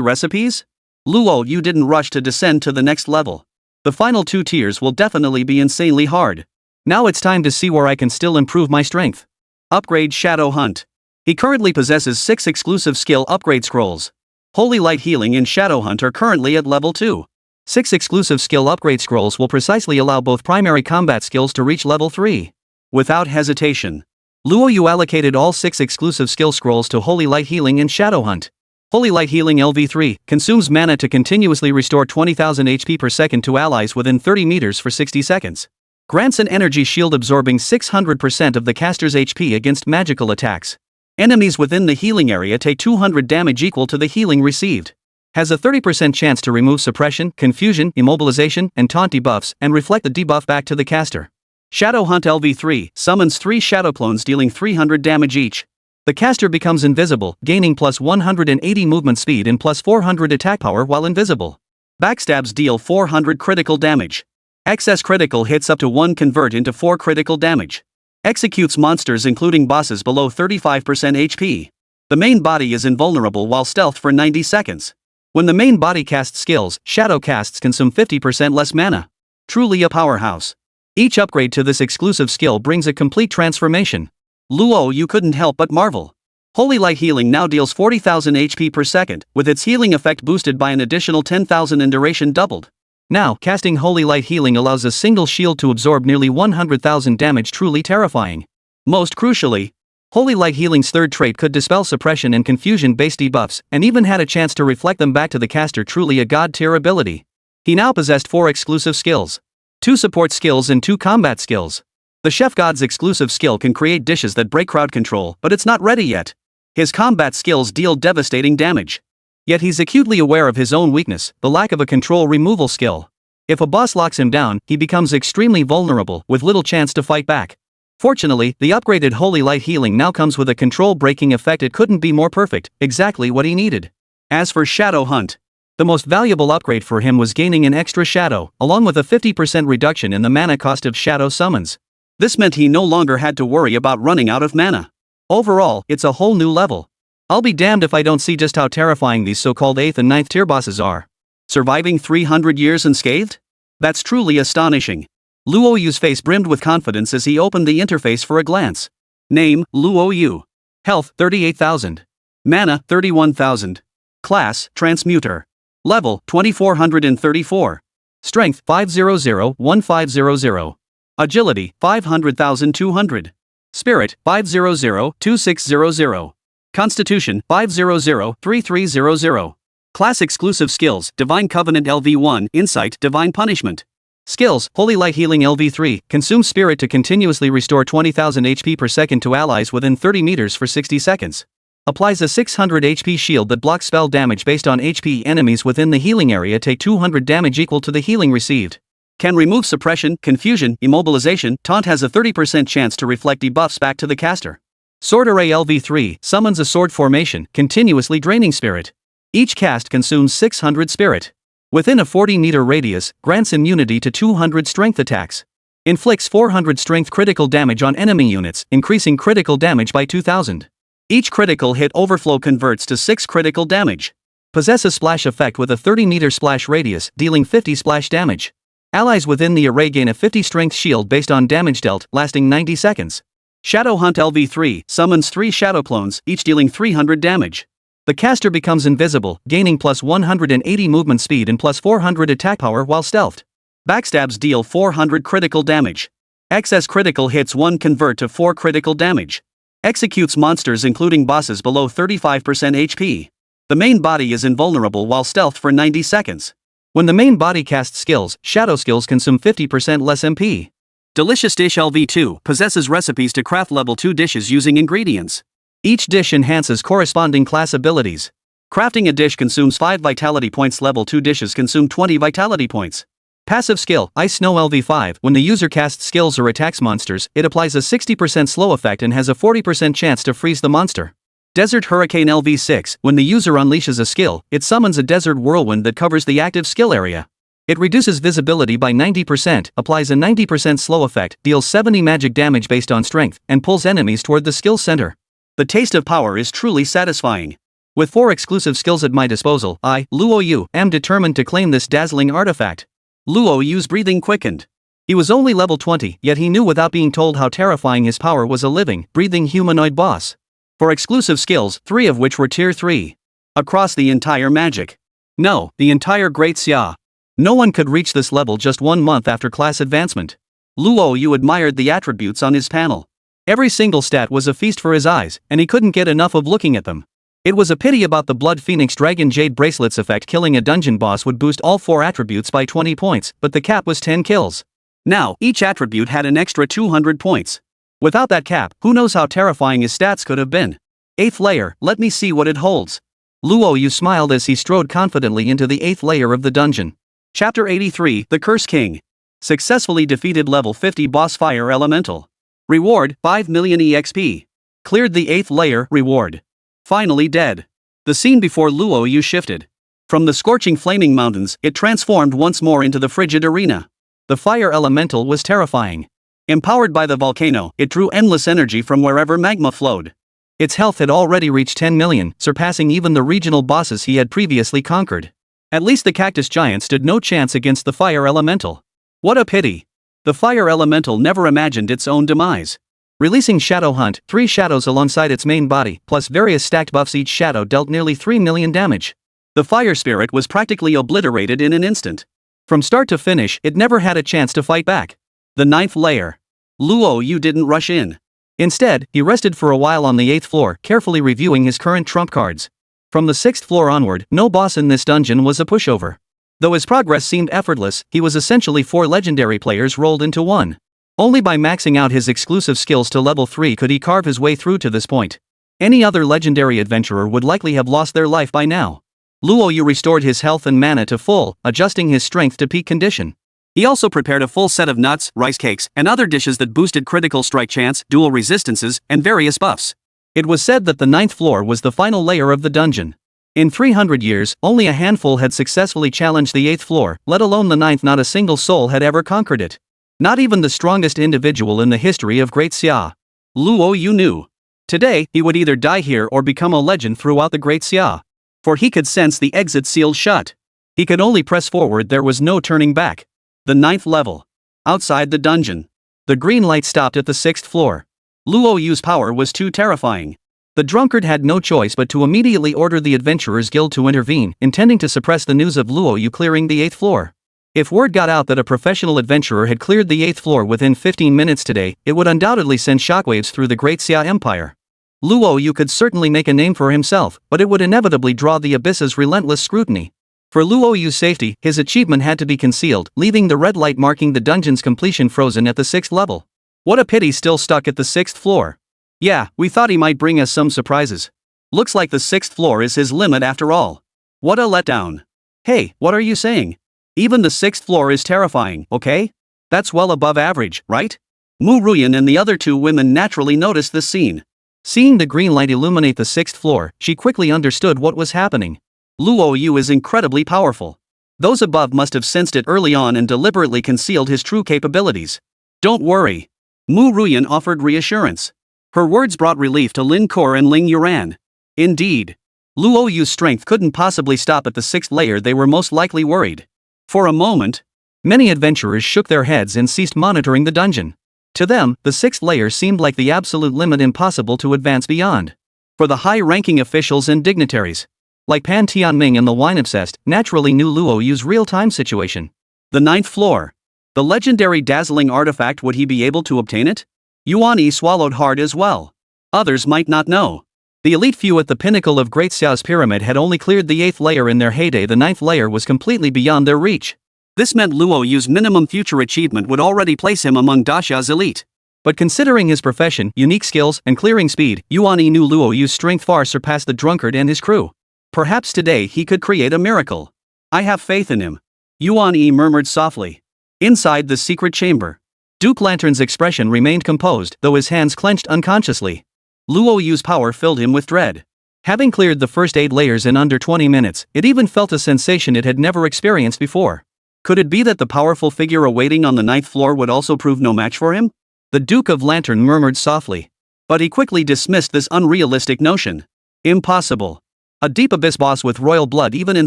recipes? Luo Yu didn't rush to descend to the next level. The final 2 tiers will definitely be insanely hard. Now it's time to see where I can still improve my strength. Upgrade Shadow Hunt. He currently possesses 6 exclusive skill upgrade scrolls. Holy Light Healing and Shadow Hunt are currently at level 2. 6 exclusive skill upgrade scrolls will precisely allow both primary combat skills to reach level 3. Without hesitation, Luo Yu allocated all 6 exclusive skill scrolls to Holy Light Healing and Shadow Hunt. Holy Light Healing LV3 consumes mana to continuously restore 20,000 HP per second to allies within 30 meters for 60 seconds. Grants an energy shield absorbing 600% of the caster's HP against magical attacks. Enemies within the healing area take 200 damage equal to the healing received. Has a 30% chance to remove suppression, confusion, immobilization, and taunt debuffs and reflect the debuff back to the caster. Shadow Hunt LV3 summons 3 shadow clones dealing 300 damage each. The caster becomes invisible, gaining plus 180 movement speed and plus 400 attack power while invisible. Backstabs deal 400 critical damage. Excess critical hits up to 1 convert into 4 critical damage. Executes monsters including bosses below 35% HP. The main body is invulnerable while stealthed for 90 seconds. When the main body casts skills, shadow casts consume 50% less mana. Truly a powerhouse. Each upgrade to this exclusive skill brings a complete transformation. Luo Yu couldn't help but marvel. Holy Light Healing now deals 40,000 HP per second, with its healing effect boosted by an additional 10,000 and duration doubled. Now, casting Holy Light Healing allows a single shield to absorb nearly 100,000 damage, truly terrifying. Most crucially, Holy Light Healing's third trait could dispel suppression and confusion-based debuffs, and even had a chance to reflect them back to the caster, truly a god-tier ability. He now possessed 4 exclusive skills, 2 support skills and 2 combat skills. The Chef God's exclusive skill can create dishes that break crowd control, but it's not ready yet. His combat skills deal devastating damage. Yet he's acutely aware of his own weakness, the lack of a control removal skill. If a boss locks him down, he becomes extremely vulnerable, with little chance to fight back. Fortunately, the upgraded Holy Light Healing now comes with a control breaking effect. It couldn't be more perfect, exactly what he needed. As for Shadow Hunt, the most valuable upgrade for him was gaining an extra shadow, along with a 50% reduction in the mana cost of shadow summons. This meant he no longer had to worry about running out of mana. Overall, it's a whole new level. I'll be damned if I don't see just how terrifying these so-called 8th and 9th tier bosses are. Surviving 300 years unscathed? That's truly astonishing. Luo Yu's face brimmed with confidence as he opened the interface for a glance. Name, Luo Yu. Health, 38,000. Mana, 31,000. Class, Transmuter. Level, 2434. Strength, 500-1500. Agility, 500,200. Spirit, 500-2600. Constitution, 500-3300. Class exclusive skills, Divine Covenant LV1, Insight, Divine Punishment. Skills, Holy Light Healing LV3, consume spirit to continuously restore 20,000 HP per second to allies within 30 meters for 60 seconds. Applies a 600 HP shield that blocks spell damage based on HP. Enemies within the healing area take 200 damage equal to the healing received. Can remove suppression, confusion, immobilization. Taunt has a 30% chance to reflect debuffs back to the caster. Sword Array LV3 summons a sword formation, continuously draining spirit. Each cast consumes 600 spirit. Within a 40-meter radius, grants immunity to 200 strength attacks. Inflicts 400 strength critical damage on enemy units, increasing critical damage by 2,000. Each critical hit overflow converts to 6 critical damage. Possesses splash effect with a 30-meter splash radius, dealing 50 splash damage. Allies within the array gain a 50 strength shield based on damage dealt, lasting 90 seconds. Shadow Hunt LV3 summons 3 shadow clones, each dealing 300 damage. The caster becomes invisible, gaining plus 180 movement speed and plus 400 attack power while stealthed. Backstabs deal 400 critical damage. Excess critical hits 1 convert to 4 critical damage. Executes monsters including bosses below 35% HP. The main body is invulnerable while stealthed for 90 seconds. When the main body casts skills, shadow skills consume 50% less MP. Delicious Dish LV2 possesses recipes to craft level 2 dishes using ingredients. Each dish enhances corresponding class abilities. Crafting a dish consumes 5 vitality points. Level 2 dishes consume 20 vitality points. Passive skill, Ice Snow LV5. When the user casts skills or attacks monsters, it applies a 60% slow effect and has a 40% chance to freeze the monster. Desert Hurricane LV6. When the user unleashes a skill, it summons a desert whirlwind that covers the active skill area. It reduces visibility by 90%, applies a 90% slow effect, deals 70 magic damage based on strength, and pulls enemies toward the skill center. The taste of power is truly satisfying. With 4 exclusive skills at my disposal, I, Luo Yu, am determined to claim this dazzling artifact. Luo Yu's breathing quickened. He was only level 20, yet he knew without being told how terrifying his power was a living, breathing humanoid boss. For exclusive skills, 3 of which were tier 3. Across the entire magic. No, the entire Great Xia. No one could reach this level just 1 month after class advancement. Luo Yu admired the attributes on his panel. Every single stat was a feast for his eyes, and he couldn't get enough of looking at them. It was a pity about the Blood Phoenix Dragon Jade Bracelets effect. Killing a dungeon boss would boost all 4 attributes by 20 points, but the cap was 10 kills. Now, each attribute had an extra 200 points. Without that cap, who knows how terrifying his stats could have been. 8th layer, let me see what it holds. Luo Yu smiled as he strode confidently into the 8th layer of the dungeon. Chapter 83, The Curse King. Successfully defeated level 50 boss Fire Elemental. Reward, 5 million EXP. Cleared the 8th layer, reward. Finally dead. The scene before Luo Yu shifted. From the scorching flaming mountains, it transformed once more into the frigid arena. The fire elemental was terrifying. Empowered by the volcano, it drew endless energy from wherever magma flowed. Its health had already reached 10 million, surpassing even the regional bosses he had previously conquered. At least the cactus giant stood no chance against the fire elemental. What a pity. The fire elemental never imagined its own demise. Releasing Shadow Hunt, 3 shadows alongside its main body, plus various stacked buffs, each shadow dealt nearly 3 million damage. The fire spirit was practically obliterated in an instant. From start to finish, it never had a chance to fight back. The 9th layer. Luo Yu didn't rush in. Instead, he rested for a while on the 8th floor, carefully reviewing his current trump cards. From the 6th floor onward, no boss in this dungeon was a pushover. Though his progress seemed effortless, he was essentially 4 legendary players rolled into one. Only by maxing out his exclusive skills to level 3 could he carve his way through to this point. Any other legendary adventurer would likely have lost their life by now. Luo Yu restored his health and mana to full, adjusting his strength to peak condition. He also prepared a full set of nuts, rice cakes, and other dishes that boosted critical strike chance, dual resistances, and various buffs. It was said that the 9th floor was the final layer of the dungeon. In 300 years, only a handful had successfully challenged the 8th floor, let alone the 9th. Not a single soul had ever conquered it. Not even the strongest individual in the history of Great Xia. Luo Yu knew. Today, he would either die here or become a legend throughout the Great Xia. For he could sense the exit sealed shut. He could only press forward, there was no turning back. The 9th level. Outside the dungeon. The green light stopped at the 6th floor. Luo Yu's power was too terrifying. The drunkard had no choice but to immediately order the Adventurers Guild to intervene, intending to suppress the news of Luo Yu clearing the 8th floor. If word got out that a professional adventurer had cleared the 8th floor within 15 minutes today, it would undoubtedly send shockwaves through the Great Xia Empire. Luo Yu could certainly make a name for himself, but it would inevitably draw the Abyss's relentless scrutiny. For Luo Yu's safety, his achievement had to be concealed, leaving the red light marking the dungeon's completion frozen at the 6th level. What a pity, still stuck at the 6th floor. Yeah, we thought he might bring us some surprises. Looks like the 6th floor is his limit after all. What a letdown. Hey, what are you saying? Even the 6th floor is terrifying, okay? That's well above average, right? Mu Ruyan and the other 2 women naturally noticed this scene. Seeing the green light illuminate the 6th floor, she quickly understood what was happening. Luo Yu is incredibly powerful. Those above must have sensed it early on and deliberately concealed his true capabilities. Don't worry. Mu Ruyan offered reassurance. Her words brought relief to Lin Kor and Ling Yuran. Indeed. Luo Yu's strength couldn't possibly stop at the 6th layer. They were most likely worried. For a moment, many adventurers shook their heads and ceased monitoring the dungeon. To them, the 6th layer seemed like the absolute limit, impossible to advance beyond. For the high-ranking officials and dignitaries, like Pan Tianming and the wine-obsessed, naturally knew Luo Yu's real-time situation. The 9th floor. The legendary dazzling artifact, would he be able to obtain it? Yuan Yi swallowed hard as well. Others might not know. The elite few at the pinnacle of Great Xiao's pyramid had only cleared the 8th layer in their heyday. The 9th layer was completely beyond their reach. This meant Luo Yu's minimum future achievement would already place him among Daxia's elite. But considering his profession, unique skills, and clearing speed, Yuan Yi knew Luo Yu's strength far surpassed the drunkard and his crew. Perhaps today he could create a miracle. I have faith in him. Yuan Yi murmured softly. Inside the secret chamber, Duke Lantern's expression remained composed, though his hands clenched unconsciously. Luo Yu's power filled him with dread. Having cleared the first 8 layers in under 20 minutes, it even felt a sensation it had never experienced before. Could it be that the powerful figure awaiting on the 9th floor would also prove no match for him? The Duke of Lantern murmured softly. But he quickly dismissed this unrealistic notion. Impossible. A deep abyss boss with royal blood, even in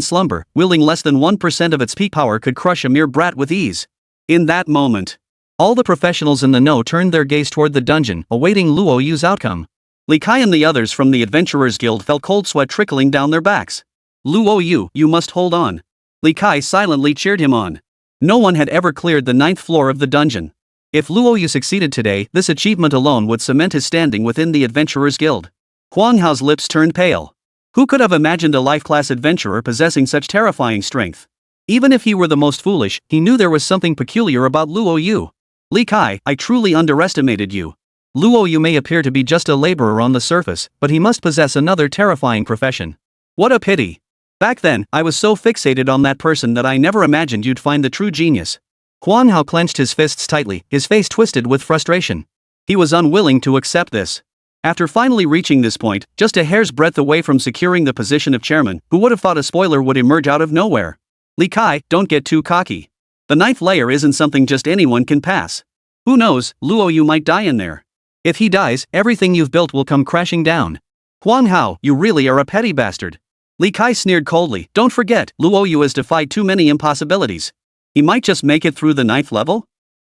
slumber, wielding less than 1% of its peak power, could crush a mere brat with ease. In that moment, all the professionals in the know turned their gaze toward the dungeon, awaiting Luo Yu's outcome. Li Kai and the others from the Adventurers Guild felt cold sweat trickling down their backs. Luo Yu, you must hold on. Li Kai silently cheered him on. No one had ever cleared the 9th floor of the dungeon. If Luo Yu succeeded today, this achievement alone would cement his standing within the Adventurers Guild. Huang Hao's lips turned pale. Who could have imagined a life-class adventurer possessing such terrifying strength? Even if he were the most foolish, he knew there was something peculiar about Luo Yu. Li Kai, I truly underestimated you. Luo Yu may appear to be just a laborer on the surface, but he must possess another terrifying profession. What a pity. Back then, I was so fixated on that person that I never imagined you'd find the true genius. Huang Hao clenched his fists tightly, his face twisted with frustration. He was unwilling to accept this. After finally reaching this point, just a hair's breadth away from securing the position of chairman, who would have thought a spoiler would emerge out of nowhere? Li Kai, don't get too cocky. The 9th layer isn't something just anyone can pass. Who knows, Luo Yu might die in there. If he dies, everything you've built will come crashing down. Huang Hao, you really are a petty bastard. Li Kai sneered coldly. Don't forget, Luo Yu has defied too many impossibilities. He might just make it through the 9th level?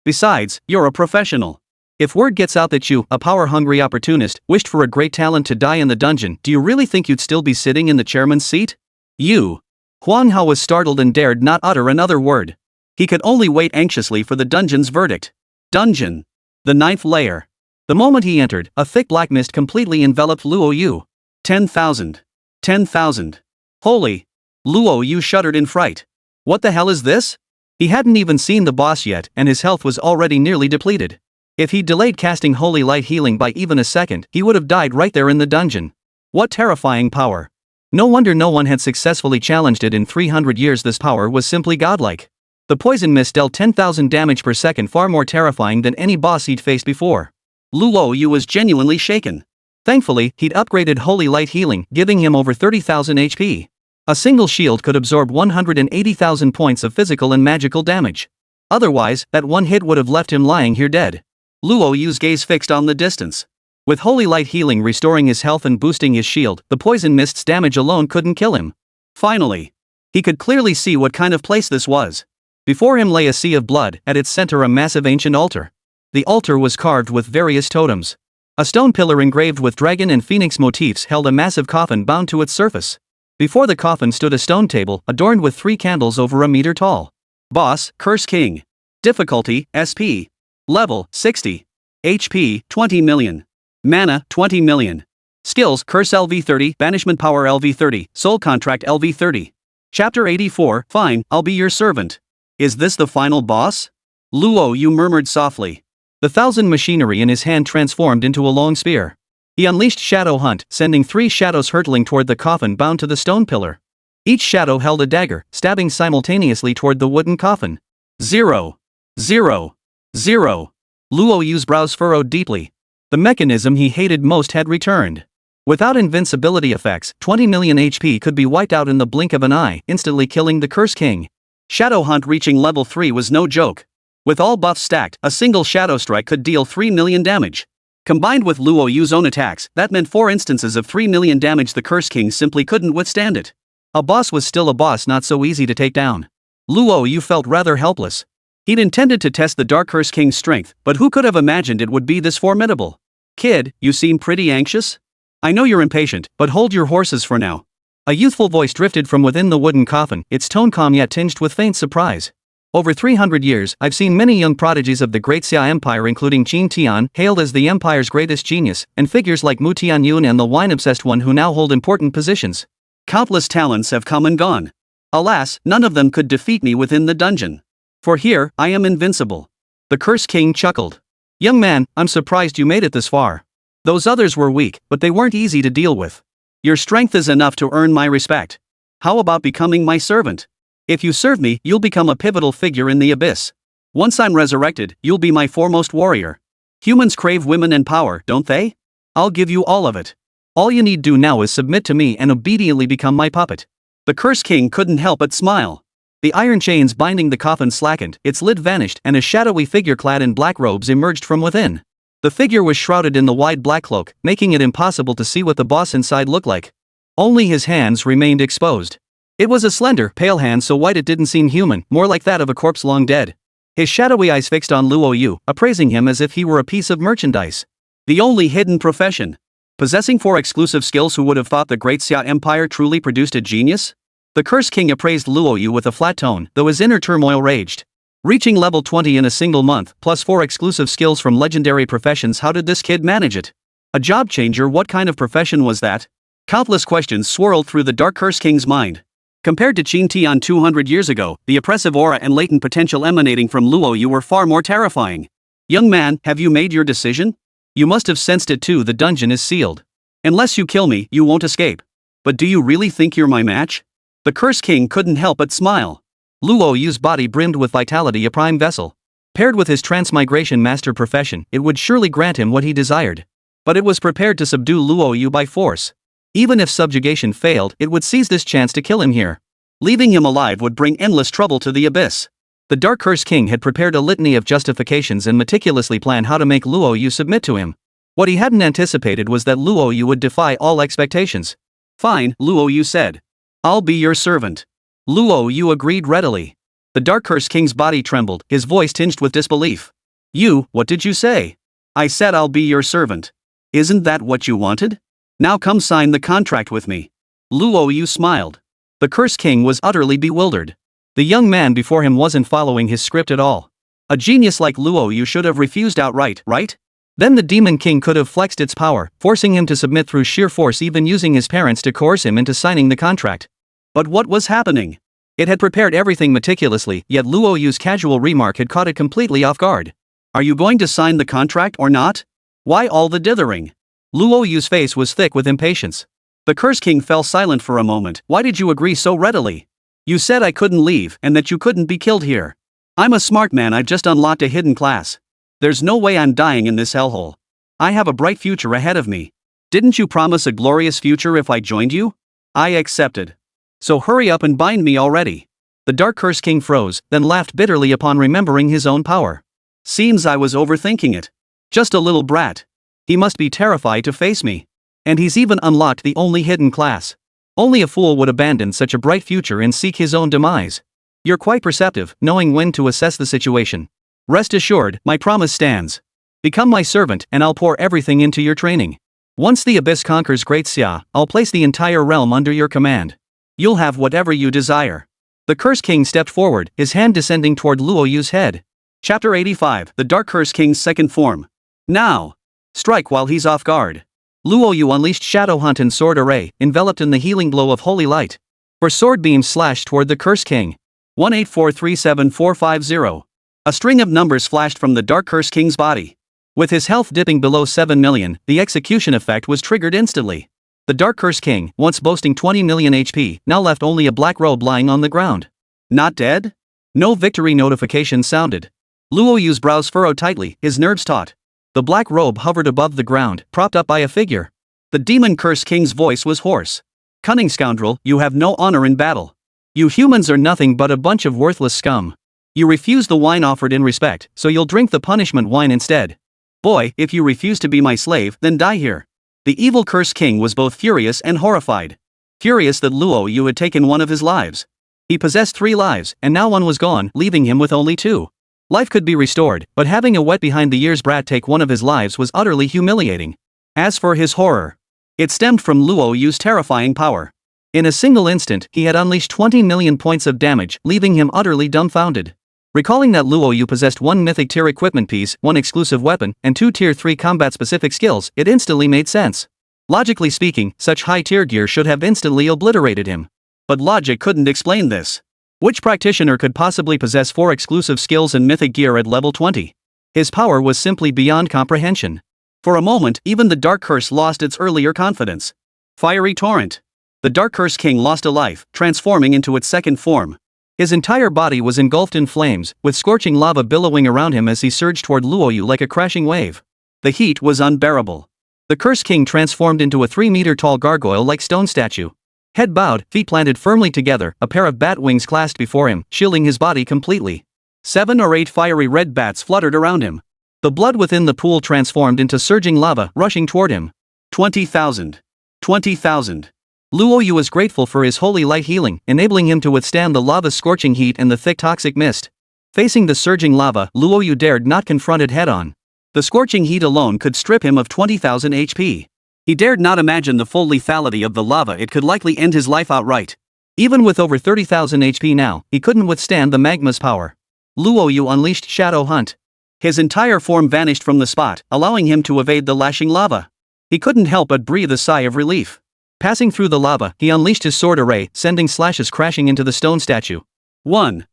Besides, you're a professional. If word gets out that you, a power-hungry opportunist, wished for a great talent to die in the dungeon, do you really think you'd still be sitting in the chairman's seat? You. Huang Hao was startled and dared not utter another word. He could only wait anxiously for the dungeon's verdict. Dungeon. The 9th layer. The moment he entered, a thick black mist completely enveloped Luo Yu. 10,000. 10,000. Holy. Luo Yu shuddered in fright. What the hell is this? He hadn't even seen the boss yet, and his health was already nearly depleted. If he'd delayed casting Holy Light Healing by even a second, he would have died right there in the dungeon. What terrifying power. No wonder no one had successfully challenged it in 300 years. This power was simply godlike. The poison mist dealt 10,000 damage per second, far more terrifying than any boss he'd faced before. Luo Yu was genuinely shaken. Thankfully, he'd upgraded Holy Light Healing, giving him over 30,000 HP. A single shield could absorb 180,000 points of physical and magical damage. Otherwise, that one hit would have left him lying here dead. Luo Yu's gaze fixed on the distance. With Holy Light Healing restoring his health and boosting his shield, the poison mist's damage alone couldn't kill him. Finally. He could clearly see what kind of place this was. Before him lay a sea of blood, at its center a massive ancient altar. The altar was carved with various totems. A stone pillar engraved with dragon and phoenix motifs held a massive coffin bound to its surface. Before the coffin stood a stone table, adorned with 3 candles over a meter tall. Boss, Curse King. Difficulty, SP. Level, 60. HP, 20 million. Mana, 20 million. Skills, Curse LV30, Banishment Power LV30, Soul Contract LV30. Chapter 84, Fine, I'll be your servant. Is this the final boss? Luo Yu murmured softly. The 1,000 machinery in his hand transformed into a long spear. He unleashed Shadow Hunt, sending 3 shadows hurtling toward the coffin bound to the stone pillar. Each shadow held a dagger, stabbing simultaneously toward the wooden coffin. 0. 0. 0. Luo Yu's brows furrowed deeply. The mechanism he hated most had returned. Without invincibility effects, 20 million HP could be wiped out in the blink of an eye, instantly killing the Curse King. Shadow Hunt reaching level 3 was no joke. With all buffs stacked, a single Shadow Strike could deal 3 million damage. Combined with Luo Yu's own attacks, that meant 4 instances of 3 million damage. The Curse King simply couldn't withstand it. A boss was still a boss, not so easy to take down. Luo Yu felt rather helpless. He'd intended to test the Dark Curse King's strength, but who could have imagined it would be this formidable? Kid, you seem pretty anxious? I know you're impatient, but hold your horses for now. A youthful voice drifted from within the wooden coffin, its tone calm yet tinged with faint surprise. Over 300 years, I've seen many young prodigies of the Great Xia Empire, including Qin Tian, hailed as the empire's greatest genius, and figures like Mu Tianyun and the wine-obsessed one who now hold important positions. Countless talents have come and gone. Alas, none of them could defeat me within the dungeon. For here, I am invincible. The Curse King chuckled. Young man, I'm surprised you made it this far. Those others were weak, but they weren't easy to deal with. Your strength is enough to earn my respect. How about becoming my servant? If you serve me, you'll become a pivotal figure in the abyss. Once I'm resurrected, you'll be my foremost warrior. Humans crave women and power, don't they? I'll give you all of it. All you need do now is submit to me and obediently become my puppet. The Curse King couldn't help but smile. The iron chains binding the coffin slackened, its lid vanished, and a shadowy figure clad in black robes emerged from within. The figure was shrouded in the wide black cloak, making it impossible to see what the boss inside looked like. Only his hands remained exposed. It was a slender, pale hand, so white it didn't seem human, more like that of a corpse long dead. His shadowy eyes fixed on Luo Yu, appraising him as if he were a piece of merchandise. The only hidden profession. Possessing 4 exclusive skills, who would have thought the Great Xia Empire truly produced a genius? The Curse King appraised Luo Yu with a flat tone, though his inner turmoil raged. Reaching level 20 in a single month, plus 4 exclusive skills from legendary professions, how did this kid manage it? A job changer? What kind of profession was that? Countless questions swirled through the Dark Curse King's mind. Compared to Qin Tian 200 years ago, the oppressive aura and latent potential emanating from Luo Yu were far more terrifying. Young man, have you made your decision? You must have sensed it too. The dungeon is sealed. Unless you kill me, you won't escape. But do you really think you're my match? The Curse King couldn't help but smile. Luo Yu's body brimmed with vitality, a prime vessel. Paired with his transmigration master profession, it would surely grant him what he desired. But it was prepared to subdue Luo Yu by force. Even if subjugation failed, it would seize this chance to kill him here. Leaving him alive would bring endless trouble to the abyss. The Dark Curse King had prepared a litany of justifications and meticulously planned how to make Luo Yu submit to him. What he hadn't anticipated was that Luo Yu would defy all expectations. Fine, Luo Yu said. I'll be your servant. Luo Yu agreed readily. The Dark Curse King's body trembled, his voice tinged with disbelief. You, what did you say? I said I'll be your servant. Isn't that what you wanted? Now come sign the contract with me. Luo Yu smiled. The Curse King was utterly bewildered. The young man before him wasn't following his script at all. A genius like Luo Yu should have refused outright, right? Then the Demon King could have flexed its power, forcing him to submit through sheer force, even using his parents to coerce him into signing the contract. But what was happening? It had prepared everything meticulously, yet Luo Yu's casual remark had caught it completely off guard. Are you going to sign the contract or not? Why all the dithering? Luo Yu's face was thick with impatience. The Curse King fell silent for a moment. Why did you agree so readily? You said I couldn't leave and that you couldn't be killed here. I'm a smart man, I've just unlocked a hidden class. There's no way I'm dying in this hellhole. I have a bright future ahead of me. Didn't you promise a glorious future if I joined you? I accepted. So hurry up and bind me already. The Dark Curse King froze, then laughed bitterly upon remembering his own power. Seems I was overthinking it. Just a little brat. He must be terrified to face me. And he's even unlocked the only hidden class. Only a fool would abandon such a bright future and seek his own demise. You're quite perceptive, knowing when to assess the situation. Rest assured, my promise stands. Become my servant and I'll pour everything into your training. Once the abyss conquers Great Xia, I'll place the entire realm under your command. You'll have whatever you desire. The Curse King stepped forward, his hand descending toward Luo Yu's head. Chapter 85, The Dark Curse King's Second Form. Now! Strike while he's off guard. Luo Yu unleashed Shadow Hunt and Sword Array, enveloped in the healing glow of holy light. For sword beams slashed toward the Curse King. 18437-450. A string of numbers flashed from the Dark Curse King's body. With his health dipping below 7 million, the execution effect was triggered instantly. The Dark Curse King, once boasting 20 million HP, now left only a black robe lying on the ground. Not dead? No victory notification sounded. Luo Yu's brows furrowed tightly, his nerves taut. The black robe hovered above the ground, propped up by a figure. The Demon Curse King's voice was hoarse. Cunning scoundrel, you have no honor in battle. You humans are nothing but a bunch of worthless scum. You refuse the wine offered in respect, so you'll drink the punishment wine instead. Boy, if you refuse to be my slave, then die here. The evil Curse King was both furious and horrified. Furious that Luo Yu had taken one of his lives. He possessed 3 lives, and now one was gone, leaving him with only 2. Life could be restored, but having a wet behind the ears brat take one of his lives was utterly humiliating. As for his horror, it stemmed from Luo Yu's terrifying power. In a single instant, he had unleashed 20 million points of damage, leaving him utterly dumbfounded. Recalling that Luo Yu possessed 1 mythic tier equipment piece, 1 exclusive weapon, and 2 tier 3 combat-specific skills, it instantly made sense. Logically speaking, such high-tier gear should have instantly obliterated him. But logic couldn't explain this. Which practitioner could possibly possess 4 exclusive skills and mythic gear at level 20? His power was simply beyond comprehension. For a moment, even the Dark Curse lost its earlier confidence. Fiery Torrent. The Dark Curse King lost a life, transforming into its second form. His entire body was engulfed in flames, with scorching lava billowing around him as he surged toward Luo Yu like a crashing wave. The heat was unbearable. The Curse King transformed into a 3-meter-tall gargoyle-like stone statue. Head bowed, feet planted firmly together, a pair of bat wings clasped before him, shielding his body completely. 7 or 8 fiery red bats fluttered around him. The blood within the pool transformed into surging lava, rushing toward him. 20,000. 20,000. Luo Yu was grateful for his holy light healing, enabling him to withstand the lava's scorching heat and the thick toxic mist. Facing the surging lava, Luo Yu dared not confront it head-on. The scorching heat alone could strip him of 20,000 HP. He dared not imagine the full lethality of the lava. It could likely end his life outright. Even with over 30,000 HP now, he couldn't withstand the magma's power. Luo Yu unleashed Shadow Hunt. His entire form vanished from the spot, allowing him to evade the lashing lava. He couldn't help but breathe a sigh of relief. Passing through the lava, he unleashed his sword array, sending slashes crashing into the stone statue. 1.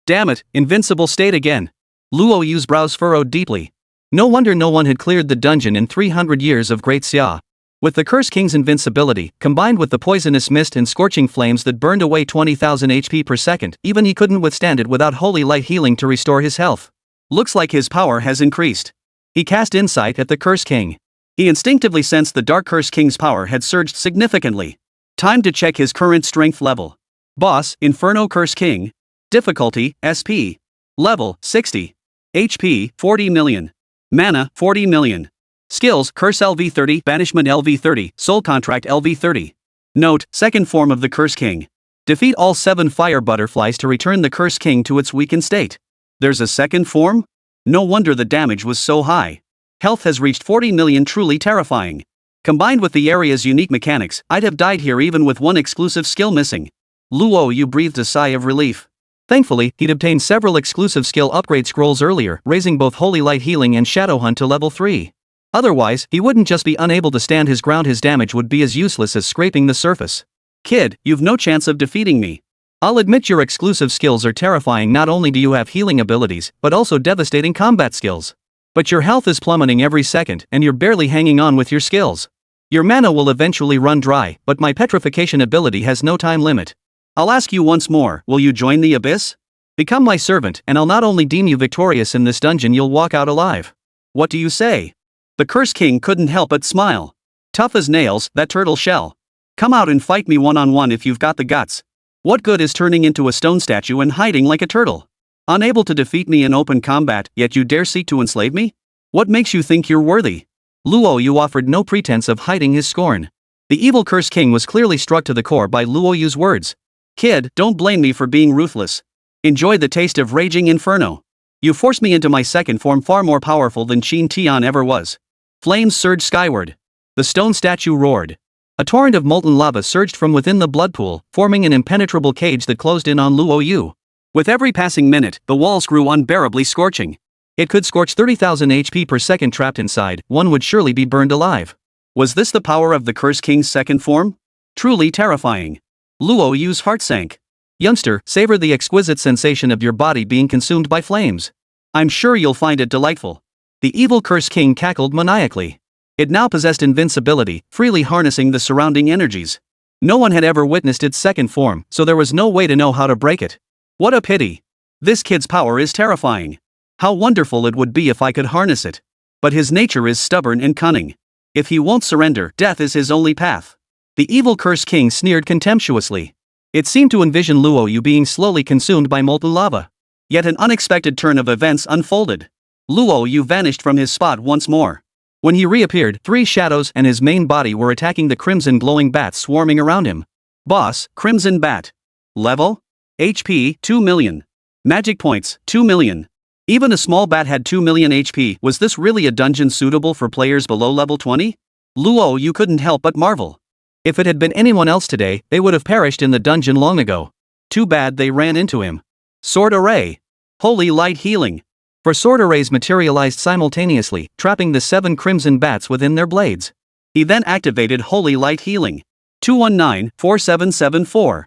Damn it, invincible state again. Luo Yu's brows furrowed deeply. No wonder no one had cleared the dungeon in 300 years of Great Xia. With the Curse King's invincibility, combined with the poisonous mist and scorching flames that burned away 20,000 HP per second, even he couldn't withstand it without holy light healing to restore his health. Looks like his power has increased. He cast insight at the Curse King. He instinctively sensed the Dark Curse King's power had surged significantly. Time to check his current strength level. Boss, Inferno Curse King. Difficulty, SP. Level, 60. HP, 40 million. Mana, 40 million. Skills, Curse LV30, Banishment LV30, Soul Contract LV30. Note, second form of the Curse King. Defeat all 7 fire butterflies to return the Curse King to its weakened state. There's a second form? No wonder the damage was so high. Health has reached 40 million, truly terrifying. Combined with the area's unique mechanics, I'd have died here even with one exclusive skill missing. Luo Yu breathed a sigh of relief. Thankfully, he'd obtained several exclusive skill upgrade scrolls earlier, raising both Holy Light Healing and Shadow Hunt to level 3. Otherwise, he wouldn't just be unable to stand his ground, his damage would be as useless as scraping the surface. Kid, you've no chance of defeating me. I'll admit your exclusive skills are terrifying. Not only do you have healing abilities, but also devastating combat skills. But your health is plummeting every second, and you're barely hanging on with your skills. Your mana will eventually run dry, but my petrification ability has no time limit. I'll ask you once more, will you join the abyss? Become my servant, and I'll not only deem you victorious in this dungeon, you'll walk out alive. What do you say? The Curse King couldn't help but smile. Tough as nails, that turtle shell. Come out and fight me one-on-one if you've got the guts. What good is turning into a stone statue and hiding like a turtle? Unable to defeat me in open combat, yet you dare seek to enslave me? What makes you think you're worthy? Luo Yu offered no pretense of hiding his scorn. The evil Curse King was clearly struck to the core by Luo Yu's words. Kid, don't blame me for being ruthless. Enjoy the taste of raging inferno. You forced me into my second form, far more powerful than Qin Tian ever was. Flames surged skyward. The stone statue roared. A torrent of molten lava surged from within the blood pool, forming an impenetrable cage that closed in on Luo Yu. With every passing minute, the walls grew unbearably scorching. It could scorch 30,000 HP per second. Trapped inside, one would surely be burned alive. Was this the power of the Curse King's second form? Truly terrifying. Luo Yu's heart sank. Youngster, savor the exquisite sensation of your body being consumed by flames. I'm sure you'll find it delightful. The evil Curse King cackled maniacally. It now possessed invincibility, freely harnessing the surrounding energies. No one had ever witnessed its second form, so there was no way to know how to break it. What a pity. This kid's power is terrifying. How wonderful it would be if I could harness it. But his nature is stubborn and cunning. If he won't surrender, death is his only path. The evil Curse King sneered contemptuously. It seemed to envision Luo Yu being slowly consumed by molten lava. Yet an unexpected turn of events unfolded. Luo Yu vanished from his spot once more. When he reappeared, 3 shadows and his main body were attacking the crimson glowing bats swarming around him. Boss, Crimson Bat. Level? HP, 2 million. Magic points, 2 million. Even a small bat had 2 million HP. Was this really a dungeon suitable for players below level 20? Luo Yu couldn't help but marvel. If it had been anyone else today, they would have perished in the dungeon long ago. Too bad they ran into him. Sword Array. Holy Light Healing. For sword arrays materialized simultaneously, trapping the 7 crimson bats within their blades. He then activated Holy Light Healing. 219-4774.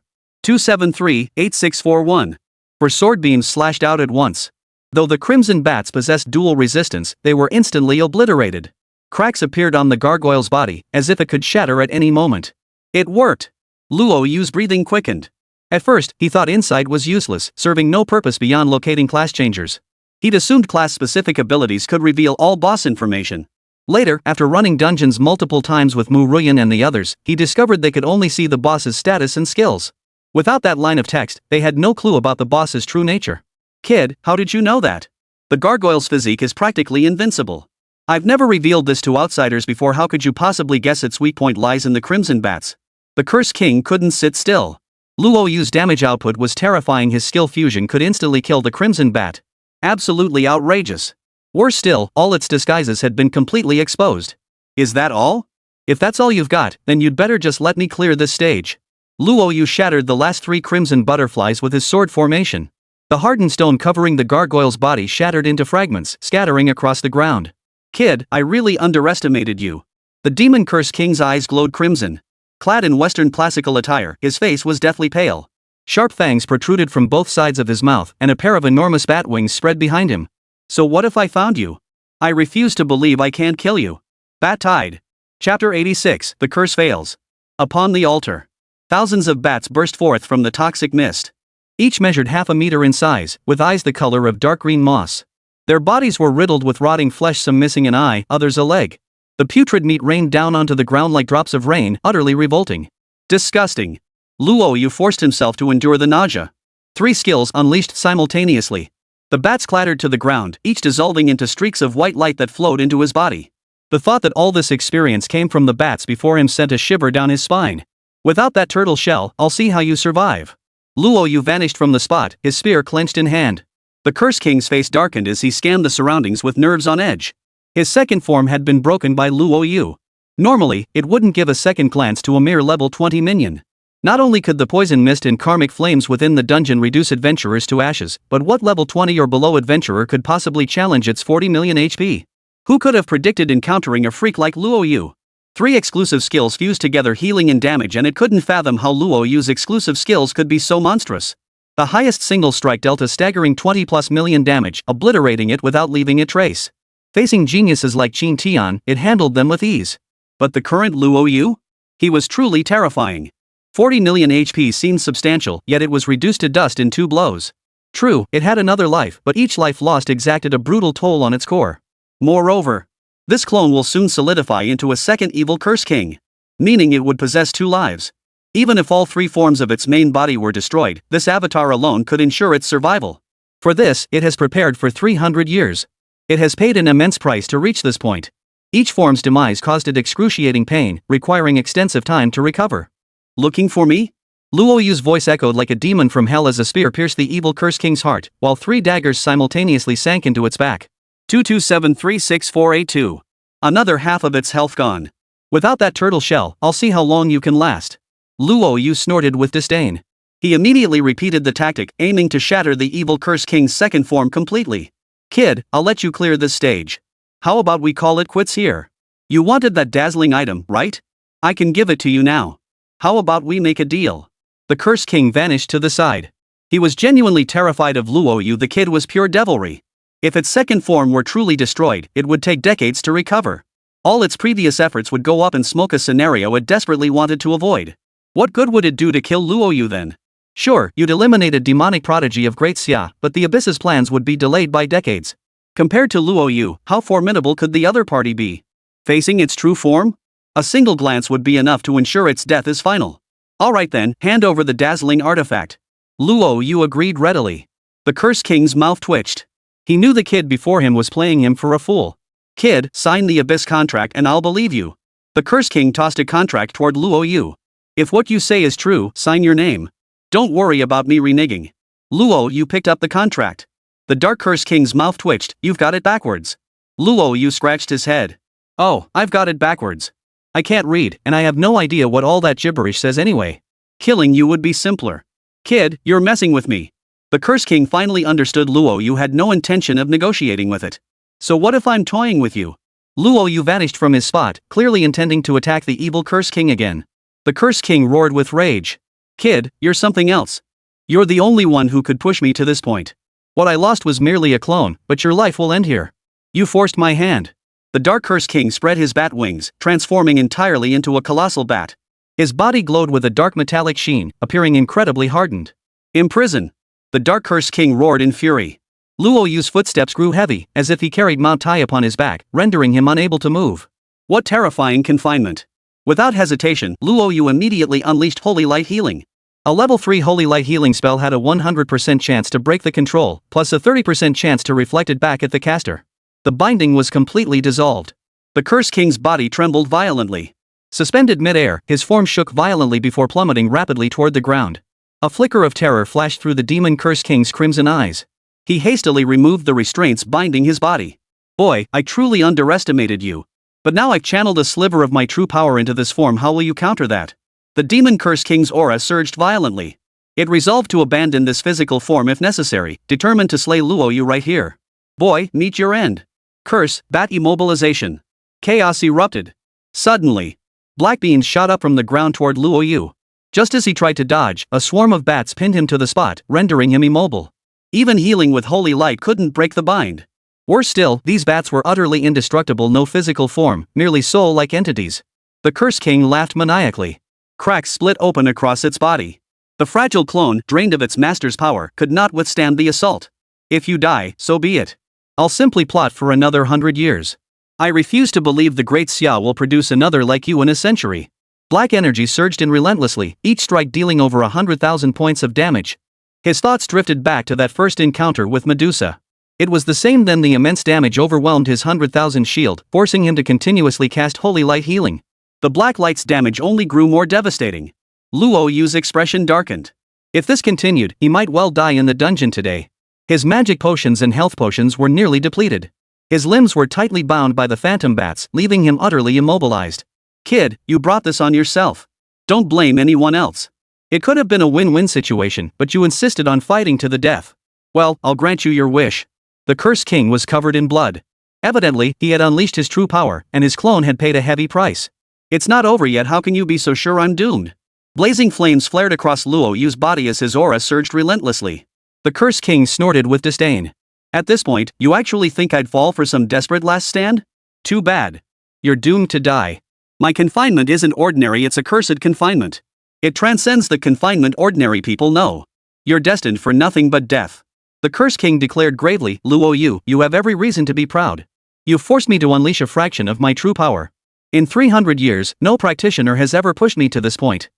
273-8641. For sword beams slashed out at once. Though the crimson bats possessed dual resistance, they were instantly obliterated. Cracks appeared on the gargoyle's body, as if it could shatter at any moment. It worked. Luo Yu's breathing quickened. At first, he thought insight was useless, serving no purpose beyond locating class changers. He'd assumed class-specific abilities could reveal all boss information. Later, after running dungeons multiple times with Mu Ruyan and the others, he discovered they could only see the boss's status and skills. Without that line of text, they had no clue about the boss's true nature. Kid, how did you know that? The gargoyle's physique is practically invincible. I've never revealed this to outsiders before. How could you possibly guess its weak point lies in the crimson bats? The Curse King couldn't sit still. Luo Yu's damage output was terrifying. His skill fusion could instantly kill the crimson bat. Absolutely outrageous. Worse still, all its disguises had been completely exposed. Is that all? If that's all you've got, then you'd better just let me clear this stage. Luo Yu shattered the last 3 crimson butterflies with his sword formation. The hardened stone covering the gargoyle's body shattered into fragments, scattering across the ground. Kid, I really underestimated you. The demon Curse King's eyes glowed crimson. Clad in Western classical attire, his face was deathly pale. Sharp fangs protruded from both sides of his mouth, and a pair of enormous bat wings spread behind him. So what if I found you? I refuse to believe I can't kill you. Bat Tide. Chapter 86, The Curse Fails. Upon the altar. Thousands of bats burst forth from the toxic mist. Each measured half a meter in size, with eyes the color of dark green moss. Their bodies were riddled with rotting flesh, some missing an eye, others a leg. The putrid meat rained down onto the ground like drops of rain, utterly revolting. Disgusting. Luo Yu forced himself to endure the nausea. 3 skills unleashed simultaneously. The bats clattered to the ground, each dissolving into streaks of white light that flowed into his body. The thought that all this experience came from the bats before him sent a shiver down his spine. Without that turtle shell, I'll see how you survive. Luo Yu vanished from the spot, his spear clenched in hand. The Curse King's face darkened as he scanned the surroundings with nerves on edge. His second form had been broken by Luo Yu. Normally, it wouldn't give a second glance to a mere level 20 minion. Not only could the poison mist and karmic flames within the dungeon reduce adventurers to ashes, but what level 20 or below adventurer could possibly challenge its 40 million HP? Who could have predicted encountering a freak like Luo Yu? 3 exclusive skills fused together, healing and damage, and it couldn't fathom how Luo Yu's exclusive skills could be so monstrous. The highest single strike delta staggering 20 plus million damage, obliterating it without leaving a trace. Facing geniuses like Qin Tian, it handled them with ease. But the current Luo Yu? He was truly terrifying. 40 million HP seemed substantial, yet it was reduced to dust in 2 blows. True, it had another life, but each life lost exacted a brutal toll on its core. Moreover, this clone will soon solidify into a second evil Curse King, meaning it would possess 2 lives. Even if all 3 forms of its main body were destroyed, this avatar alone could ensure its survival. For this, it has prepared for 300 years. It has paid an immense price to reach this point. Each form's demise caused it excruciating pain, requiring extensive time to recover. Looking for me? Luo Yu's voice echoed like a demon from hell as a spear pierced the evil Curse King's heart, while 3 daggers simultaneously sank into its back. 227-36482. Another half of its health gone. Without that turtle shell, I'll see how long you can last. Luo Yu snorted with disdain. He immediately repeated the tactic, aiming to shatter the evil Curse King's second form completely. Kid, I'll let you clear this stage. How about we call it quits here? You wanted that dazzling item, right? I can give it to you now. How about we make a deal? The Curse King vanished to the side. He was genuinely terrified of Luo Yu. The kid was pure devilry. If its second form were truly destroyed, it would take decades to recover. All its previous efforts would go up in smoke, a scenario it desperately wanted to avoid. What good would it do to kill Luo Yu then? Sure, you'd eliminate a demonic prodigy of Great Xia, but the Abyss's plans would be delayed by decades. Compared to Luo Yu, how formidable could the other party be? Facing its true form? A single glance would be enough to ensure its death is final. Alright then, hand over the dazzling artifact. Luo Yu agreed readily. The Curse King's mouth twitched. He knew the kid before him was playing him for a fool. Kid, sign the Abyss contract and I'll believe you. The Curse King tossed a contract toward Luo Yu. If what you say is true, sign your name. Don't worry about me reneging. Luo Yu picked up the contract. The Dark Curse King's mouth twitched. You've got it backwards. Luo Yu scratched his head. Oh, I've got it backwards. I can't read, and I have no idea what all that gibberish says anyway. Killing you would be simpler. Kid, you're messing with me. The Curse King finally understood Luo Yu had no intention of negotiating with it. So what if I'm toying with you? Luo Yu vanished from his spot, clearly intending to attack the evil Curse King again. The Curse King roared with rage. Kid, you're something else. You're the only one who could push me to this point. What I lost was merely a clone, but your life will end here. You forced my hand. The Dark Curse King spread his bat wings, transforming entirely into a colossal bat. His body glowed with a dark metallic sheen, appearing incredibly hardened. Imprison! The Dark Curse King roared in fury. Luo Yu's footsteps grew heavy, as if he carried Mount Tai upon his back, rendering him unable to move. What terrifying confinement! Without hesitation, Luo Yu immediately unleashed Holy Light Healing. A level 3 Holy Light Healing spell had a 100% chance to break the control, plus a 30% chance to reflect it back at the caster. The binding was completely dissolved. The Curse King's body trembled violently. Suspended mid-air, his form shook violently before plummeting rapidly toward the ground. A flicker of terror flashed through the Demon Curse King's crimson eyes. He hastily removed the restraints binding his body. Boy, I truly underestimated you. But now I've channeled a sliver of my true power into this form. How will you counter that? The Demon Curse King's aura surged violently. It resolved to abandon this physical form if necessary, determined to slay Luo Yu right here. Boy, meet your end. Curse, bat immobilization. Chaos erupted. Suddenly, black beans shot up from the ground toward Luo Yu. Just as he tried to dodge, a swarm of bats pinned him to the spot, rendering him immobile. Even healing with holy light couldn't break the bind. Worse still, these bats were utterly indestructible, no physical form, merely soul-like entities. The Curse King laughed maniacally. Cracks split open across its body. The fragile clone, drained of its master's power, could not withstand the assault. If you die, so be it. I'll simply plot for another 100 years. I refuse to believe the Great Xia will produce another like you in a century. Black energy surged in relentlessly, each strike dealing over 100,000 points of damage. His thoughts drifted back to that first encounter with Medusa. It was the same then. The immense damage overwhelmed his 100,000 shield, forcing him to continuously cast Holy Light Healing. The black light's damage only grew more devastating. Luo Yu's expression darkened. If this continued, he might well die in the dungeon today. His magic potions and health potions were nearly depleted. His limbs were tightly bound by the phantom bats, leaving him utterly immobilized. Kid, you brought this on yourself. Don't blame anyone else. It could have been a win-win situation, but you insisted on fighting to the death. Well, I'll grant you your wish. The Cursed King was covered in blood. Evidently, he had unleashed his true power, and his clone had paid a heavy price. It's not over yet, how can you be so sure I'm doomed? Blazing flames flared across Luo Yu's body as his aura surged relentlessly. The Cursed King snorted with disdain. At this point, you actually think I'd fall for some desperate last stand? Too bad. You're doomed to die. My confinement isn't ordinary, it's a cursed confinement. It transcends the confinement ordinary people know. You're destined for nothing but death. The Cursed King declared gravely, Luo Yu, you have every reason to be proud. You forced me to unleash a fraction of my true power. In 300 years, no practitioner has ever pushed me to this point.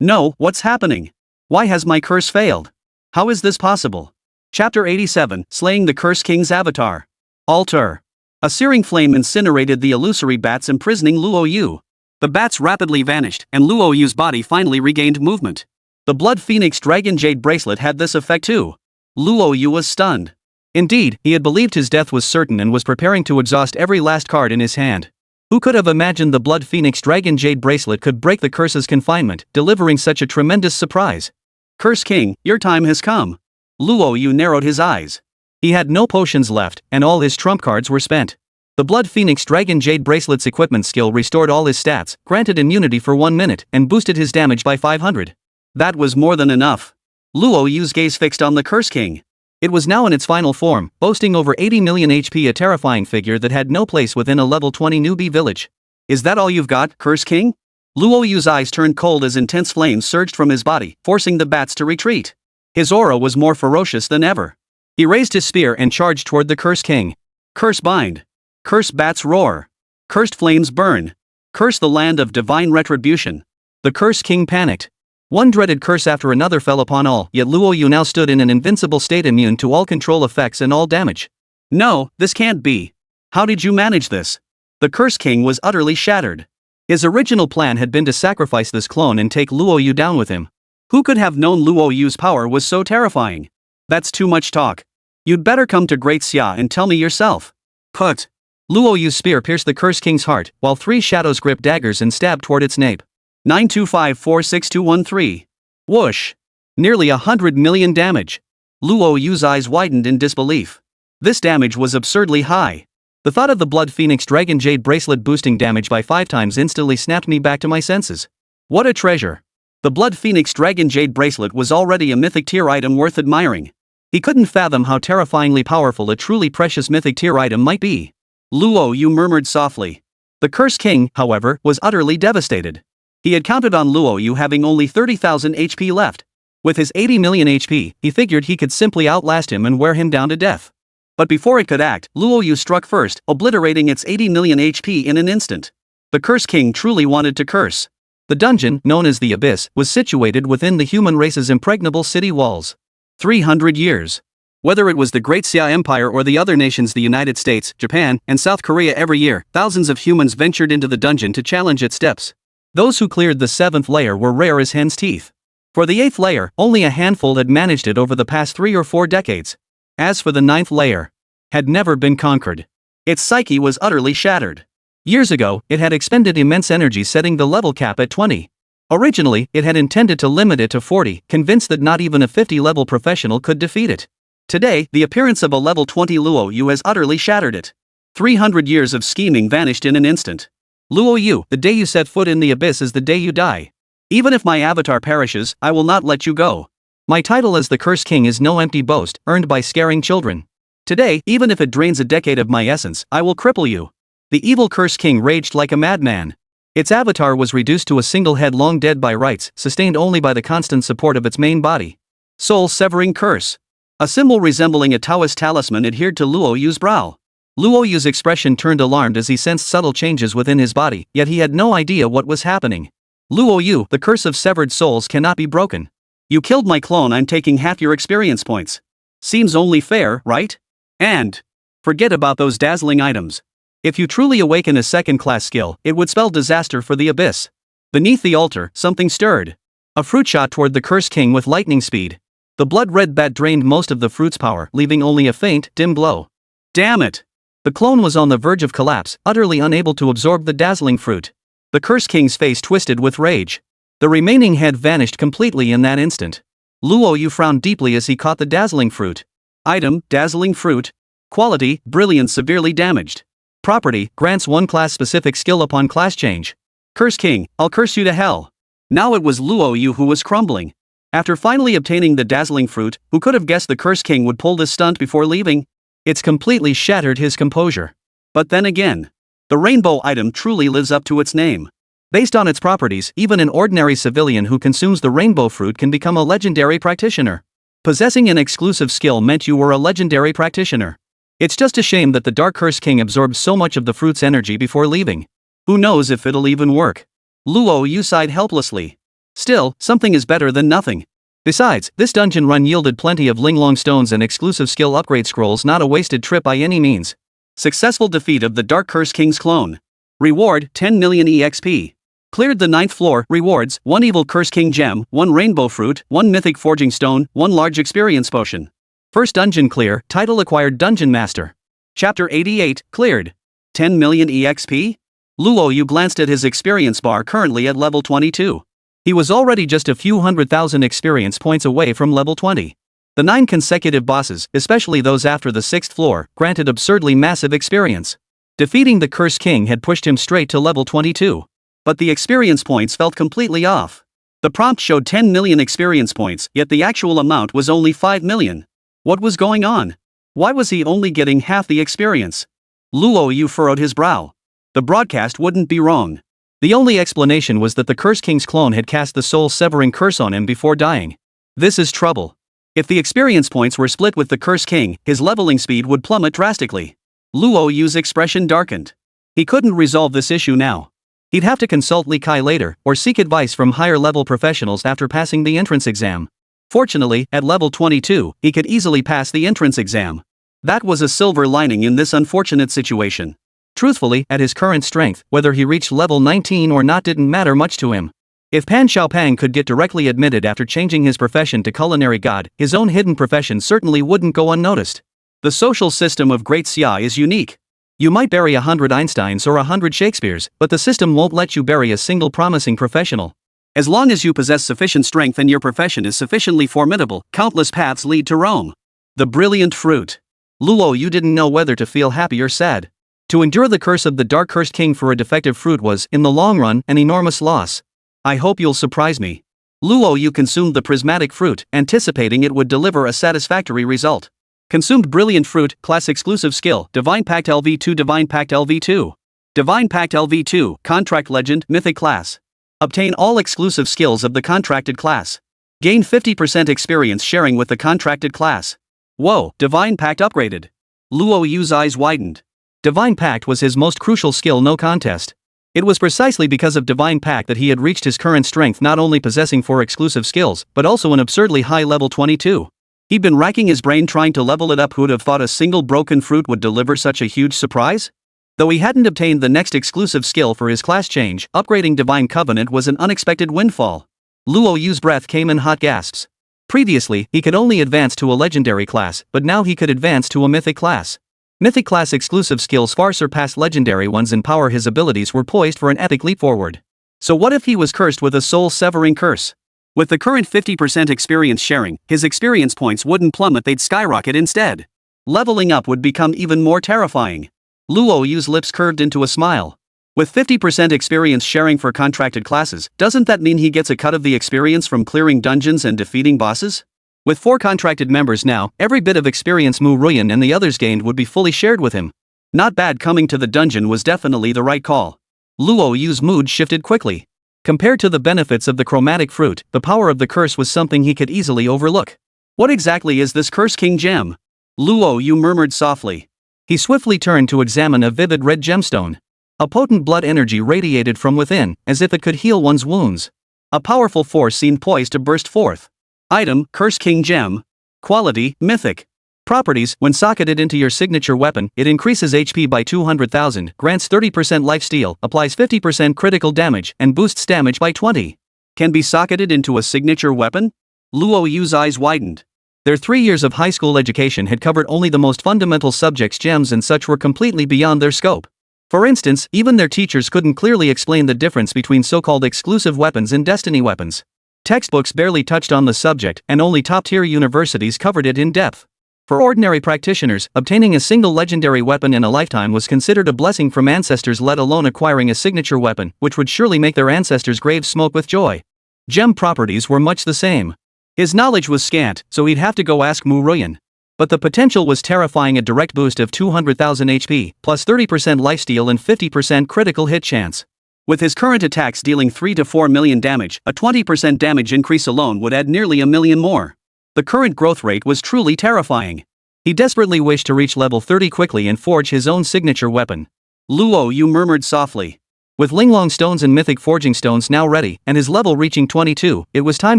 No, what's happening? Why has my curse failed? How is this possible? Chapter 87, Slaying the Cursed King's Avatar. Altar. A searing flame incinerated the illusory bats imprisoning Luo Yu. The bats rapidly vanished, and Luo Yu's body finally regained movement. The Blood Phoenix Dragon Jade Bracelet had this effect too. Luo Yu was stunned. Indeed, he had believed his death was certain and was preparing to exhaust every last card in his hand. Who could have imagined the Blood Phoenix Dragon Jade Bracelet could break the curse's confinement, delivering such a tremendous surprise? Curse King, your time has come. Luo Yu narrowed his eyes. He had no potions left, and all his trump cards were spent. The Blood Phoenix Dragon Jade Bracelet's equipment skill restored all his stats, granted immunity for 1 minute, and boosted his damage by 500. That was more than enough. Luo Yu's gaze fixed on the Curse King. It was now in its final form, boasting over 80 million HP, a terrifying figure that had no place within a level 20 newbie village. Is that all you've got, Curse King? Luo Yu's eyes turned cold as intense flames surged from his body, forcing the bats to retreat. His aura was more ferocious than ever. He raised his spear and charged toward the Curse King. Curse bind. Curse bats roar. Cursed flames burn. Curse the land of divine retribution. The Curse King panicked. One dreaded curse after another fell upon all, yet Luo Yu now stood in an invincible state, immune to all control effects and all damage. No, this can't be. How did you manage this? The Curse King was utterly shattered. His original plan had been to sacrifice this clone and take Luo Yu down with him. Who could have known Luo Yu's power was so terrifying? That's too much talk. You'd better come to Great Xia and tell me yourself. Put. Luo Yu's spear pierced the Curse King's heart, while 3 shadows gripped daggers and stabbed toward its nape. 925462213. Whoosh. Nearly 100 million damage. Luo Yu's eyes widened in disbelief. This damage was absurdly high. The thought of the Blood Phoenix Dragon Jade Bracelet boosting damage by 5 times instantly snapped me back to my senses. What a treasure. The Blood Phoenix Dragon Jade Bracelet was already a mythic tier item worth admiring. He couldn't fathom how terrifyingly powerful a truly precious mythic tier item might be. Luo Yu murmured softly. The Curse King, however, was utterly devastated. He had counted on Luo Yu having only 30,000 HP left. With his 80 million HP, he figured he could simply outlast him and wear him down to death. But before it could act, Luo Yu struck first, obliterating its 80 million HP in an instant. The Curse King truly wanted to curse. The dungeon, known as the Abyss, was situated within the human race's impregnable city walls. 300 years. Whether it was the Great Xia Empire or the other nations, the United States, Japan, and South Korea, every year, thousands of humans ventured into the dungeon to challenge its depths. Those who cleared the 7th layer were rare as hen's teeth. For the 8th layer, only a handful had managed it over the past 3 or 4 decades. As for the 9th layer, had never been conquered. Its psyche was utterly shattered. Years ago, it had expended immense energy setting the level cap at 20. Originally, it had intended to limit it to 40, convinced that not even a 50-level professional could defeat it. Today, the appearance of a level 20 Luo Yu has utterly shattered it. 300 years of scheming vanished in an instant. Luo Yu, the day you set foot in the Abyss is the day you die. Even if my avatar perishes, I will not let you go. My title as the Curse King is no empty boast, earned by scaring children. Today, even if it drains a decade of my essence, I will cripple you. The evil Curse King raged like a madman. Its avatar was reduced to a single head long dead by rights, sustained only by the constant support of its main body. Soul-severing curse. A symbol resembling a Taoist talisman adhered to Luo Yu's brow. Luo Yu's expression turned alarmed as he sensed subtle changes within his body, yet he had no idea what was happening. Luo Yu, the curse of severed souls cannot be broken. You killed my clone, I'm taking half your experience points. Seems only fair, right? And forget about those dazzling items. If you truly awaken a second-class skill, it would spell disaster for the Abyss. Beneath the altar, something stirred. A fruit shot toward the Curse King with lightning speed. The blood-red bat drained most of the fruit's power, leaving only a faint, dim glow. Damn it! The clone was on the verge of collapse, utterly unable to absorb the dazzling fruit. The Curse King's face twisted with rage. The remaining head vanished completely in that instant. Luo Yu frowned deeply as he caught the dazzling fruit. Item, dazzling fruit. Quality, brilliant, severely damaged. Property, grants one class-specific skill upon class change. Curse King, I'll curse you to hell. Now it was Luo Yu who was crumbling. After finally obtaining the dazzling fruit, who could have guessed the Curse King would pull this stunt before leaving? It's completely shattered his composure. But then again, the rainbow item truly lives up to its name. Based on its properties, even an ordinary civilian who consumes the rainbow fruit can become a legendary practitioner. Possessing an exclusive skill meant you were a legendary practitioner. It's just a shame that the Dark Curse King absorbed so much of the fruit's energy before leaving. Who knows if it'll even work? Luo Yu sighed helplessly. Still, something is better than nothing. Besides, this dungeon run yielded plenty of linglong stones and exclusive skill upgrade scrolls, not a wasted trip by any means. Successful defeat of the Dark Curse King's clone. Reward, 10 million EXP. Cleared the 9th floor. Rewards, 1 Evil Curse King Gem, 1 Rainbow Fruit, 1 Mythic Forging Stone, 1 Large Experience Potion. First dungeon clear, title acquired Dungeon Master. Chapter 88, cleared. 10 million EXP? Luo Yu glanced at his experience bar, currently at level 22. He was already just a few 100,000 experience points away from level 20. The 9 consecutive bosses, especially those after the 6th floor, granted absurdly massive experience. Defeating the Curse King had pushed him straight to level 22. But the experience points felt completely off. The prompt showed 10 million experience points, yet the actual amount was only 5 million. What was going on? Why was he only getting half the experience? Luo Yu furrowed his brow. The broadcast wouldn't be wrong. The only explanation was that the Curse King's clone had cast the soul-severing curse on him before dying. This is trouble. If the experience points were split with the Curse King, his leveling speed would plummet drastically. Luo Yu's expression darkened. He couldn't resolve this issue now. He'd have to consult Li Kai later, or seek advice from higher-level professionals after passing the entrance exam. Fortunately, at level 22, he could easily pass the entrance exam. That was a silver lining in this unfortunate situation. Truthfully, at his current strength, whether he reached level 19 or not didn't matter much to him. If Pan Xiaopang could get directly admitted after changing his profession to culinary god, his own hidden profession certainly wouldn't go unnoticed. The social system of Great Xia is unique. You might bury 100 Einsteins or 100 Shakespeares, but the system won't let you bury a single promising professional. As long as you possess sufficient strength and your profession is sufficiently formidable, countless paths lead to Rome. The brilliant fruit. Luo Yu didn't know whether to feel happy or sad. To endure the curse of the Dark Cursed King for a defective fruit was, in the long run, an enormous loss. I hope you'll surprise me. Luo Yu consumed the prismatic fruit, anticipating it would deliver a satisfactory result. Consumed brilliant fruit, class exclusive skill, Divine Pact LV2, Divine Pact LV2. Divine Pact LV2, Contract Legend, Mythic class. Obtain all exclusive skills of the contracted class. Gain 50% experience sharing with the contracted class. Whoa, Divine Pact upgraded. Luo Yu's eyes widened. Divine Pact was his most crucial skill, no contest. It was precisely because of Divine Pact that he had reached his current strength, not only possessing 4 exclusive skills, but also an absurdly high level 22. He'd been racking his brain trying to level it up. Who'd have thought a single broken fruit would deliver such a huge surprise? Though he hadn't obtained the next exclusive skill for his class change, upgrading Divine Covenant was an unexpected windfall. Luo Yu's breath came in hot gasps. Previously, he could only advance to a legendary class, but now he could advance to a mythic class. Mythic class exclusive skills far surpassed legendary ones in power. His abilities were poised for an epic leap forward. So what if he was cursed with a soul-severing curse? With the current 50% experience sharing, his experience points wouldn't plummet, they'd skyrocket instead. Leveling up would become even more terrifying. Luo Yu's lips curved into a smile. With 50% experience sharing for contracted classes, doesn't that mean he gets a cut of the experience from clearing dungeons and defeating bosses? With 4 contracted members now, every bit of experience Mu Ruyan and the others gained would be fully shared with him. Not bad. Coming to the dungeon was definitely the right call. Luo Yu's mood shifted quickly. Compared to the benefits of the chromatic fruit, the power of the curse was something he could easily overlook. What exactly is this Curse King gem? Luo Yu murmured softly. He swiftly turned to examine a vivid red gemstone. A potent blood energy radiated from within, as if it could heal one's wounds. A powerful force seemed poised to burst forth. Item, Curse King Gem. Quality, Mythic. Properties, when socketed into your signature weapon, it increases HP by 200,000, grants 30% lifesteal, applies 50% critical damage, and boosts damage by 20. Can be socketed into a signature weapon? Luo Yu's eyes widened. Their 3 years of high school education had covered only the most fundamental subjects. Gems and such were completely beyond their scope. For instance, even their teachers couldn't clearly explain the difference between so-called exclusive weapons and destiny weapons. Textbooks barely touched on the subject, and only top-tier universities covered it in depth. For ordinary practitioners, obtaining a single legendary weapon in a lifetime was considered a blessing from ancestors, let alone acquiring a signature weapon, which would surely make their ancestors' graves smoke with joy. Gem properties were much the same. His knowledge was scant, so he'd have to go ask Mu Ruyan. But the potential was terrifying: a direct boost of 200,000 HP, plus 30% lifesteal and 50% critical hit chance. With his current attacks dealing 3 to 4 million damage, a 20% damage increase alone would add nearly a million more. The current growth rate was truly terrifying. He desperately wished to reach level 30 quickly and forge his own signature weapon. Luo Yu murmured softly. With Linglong stones and mythic forging stones now ready, and his level reaching 22, it was time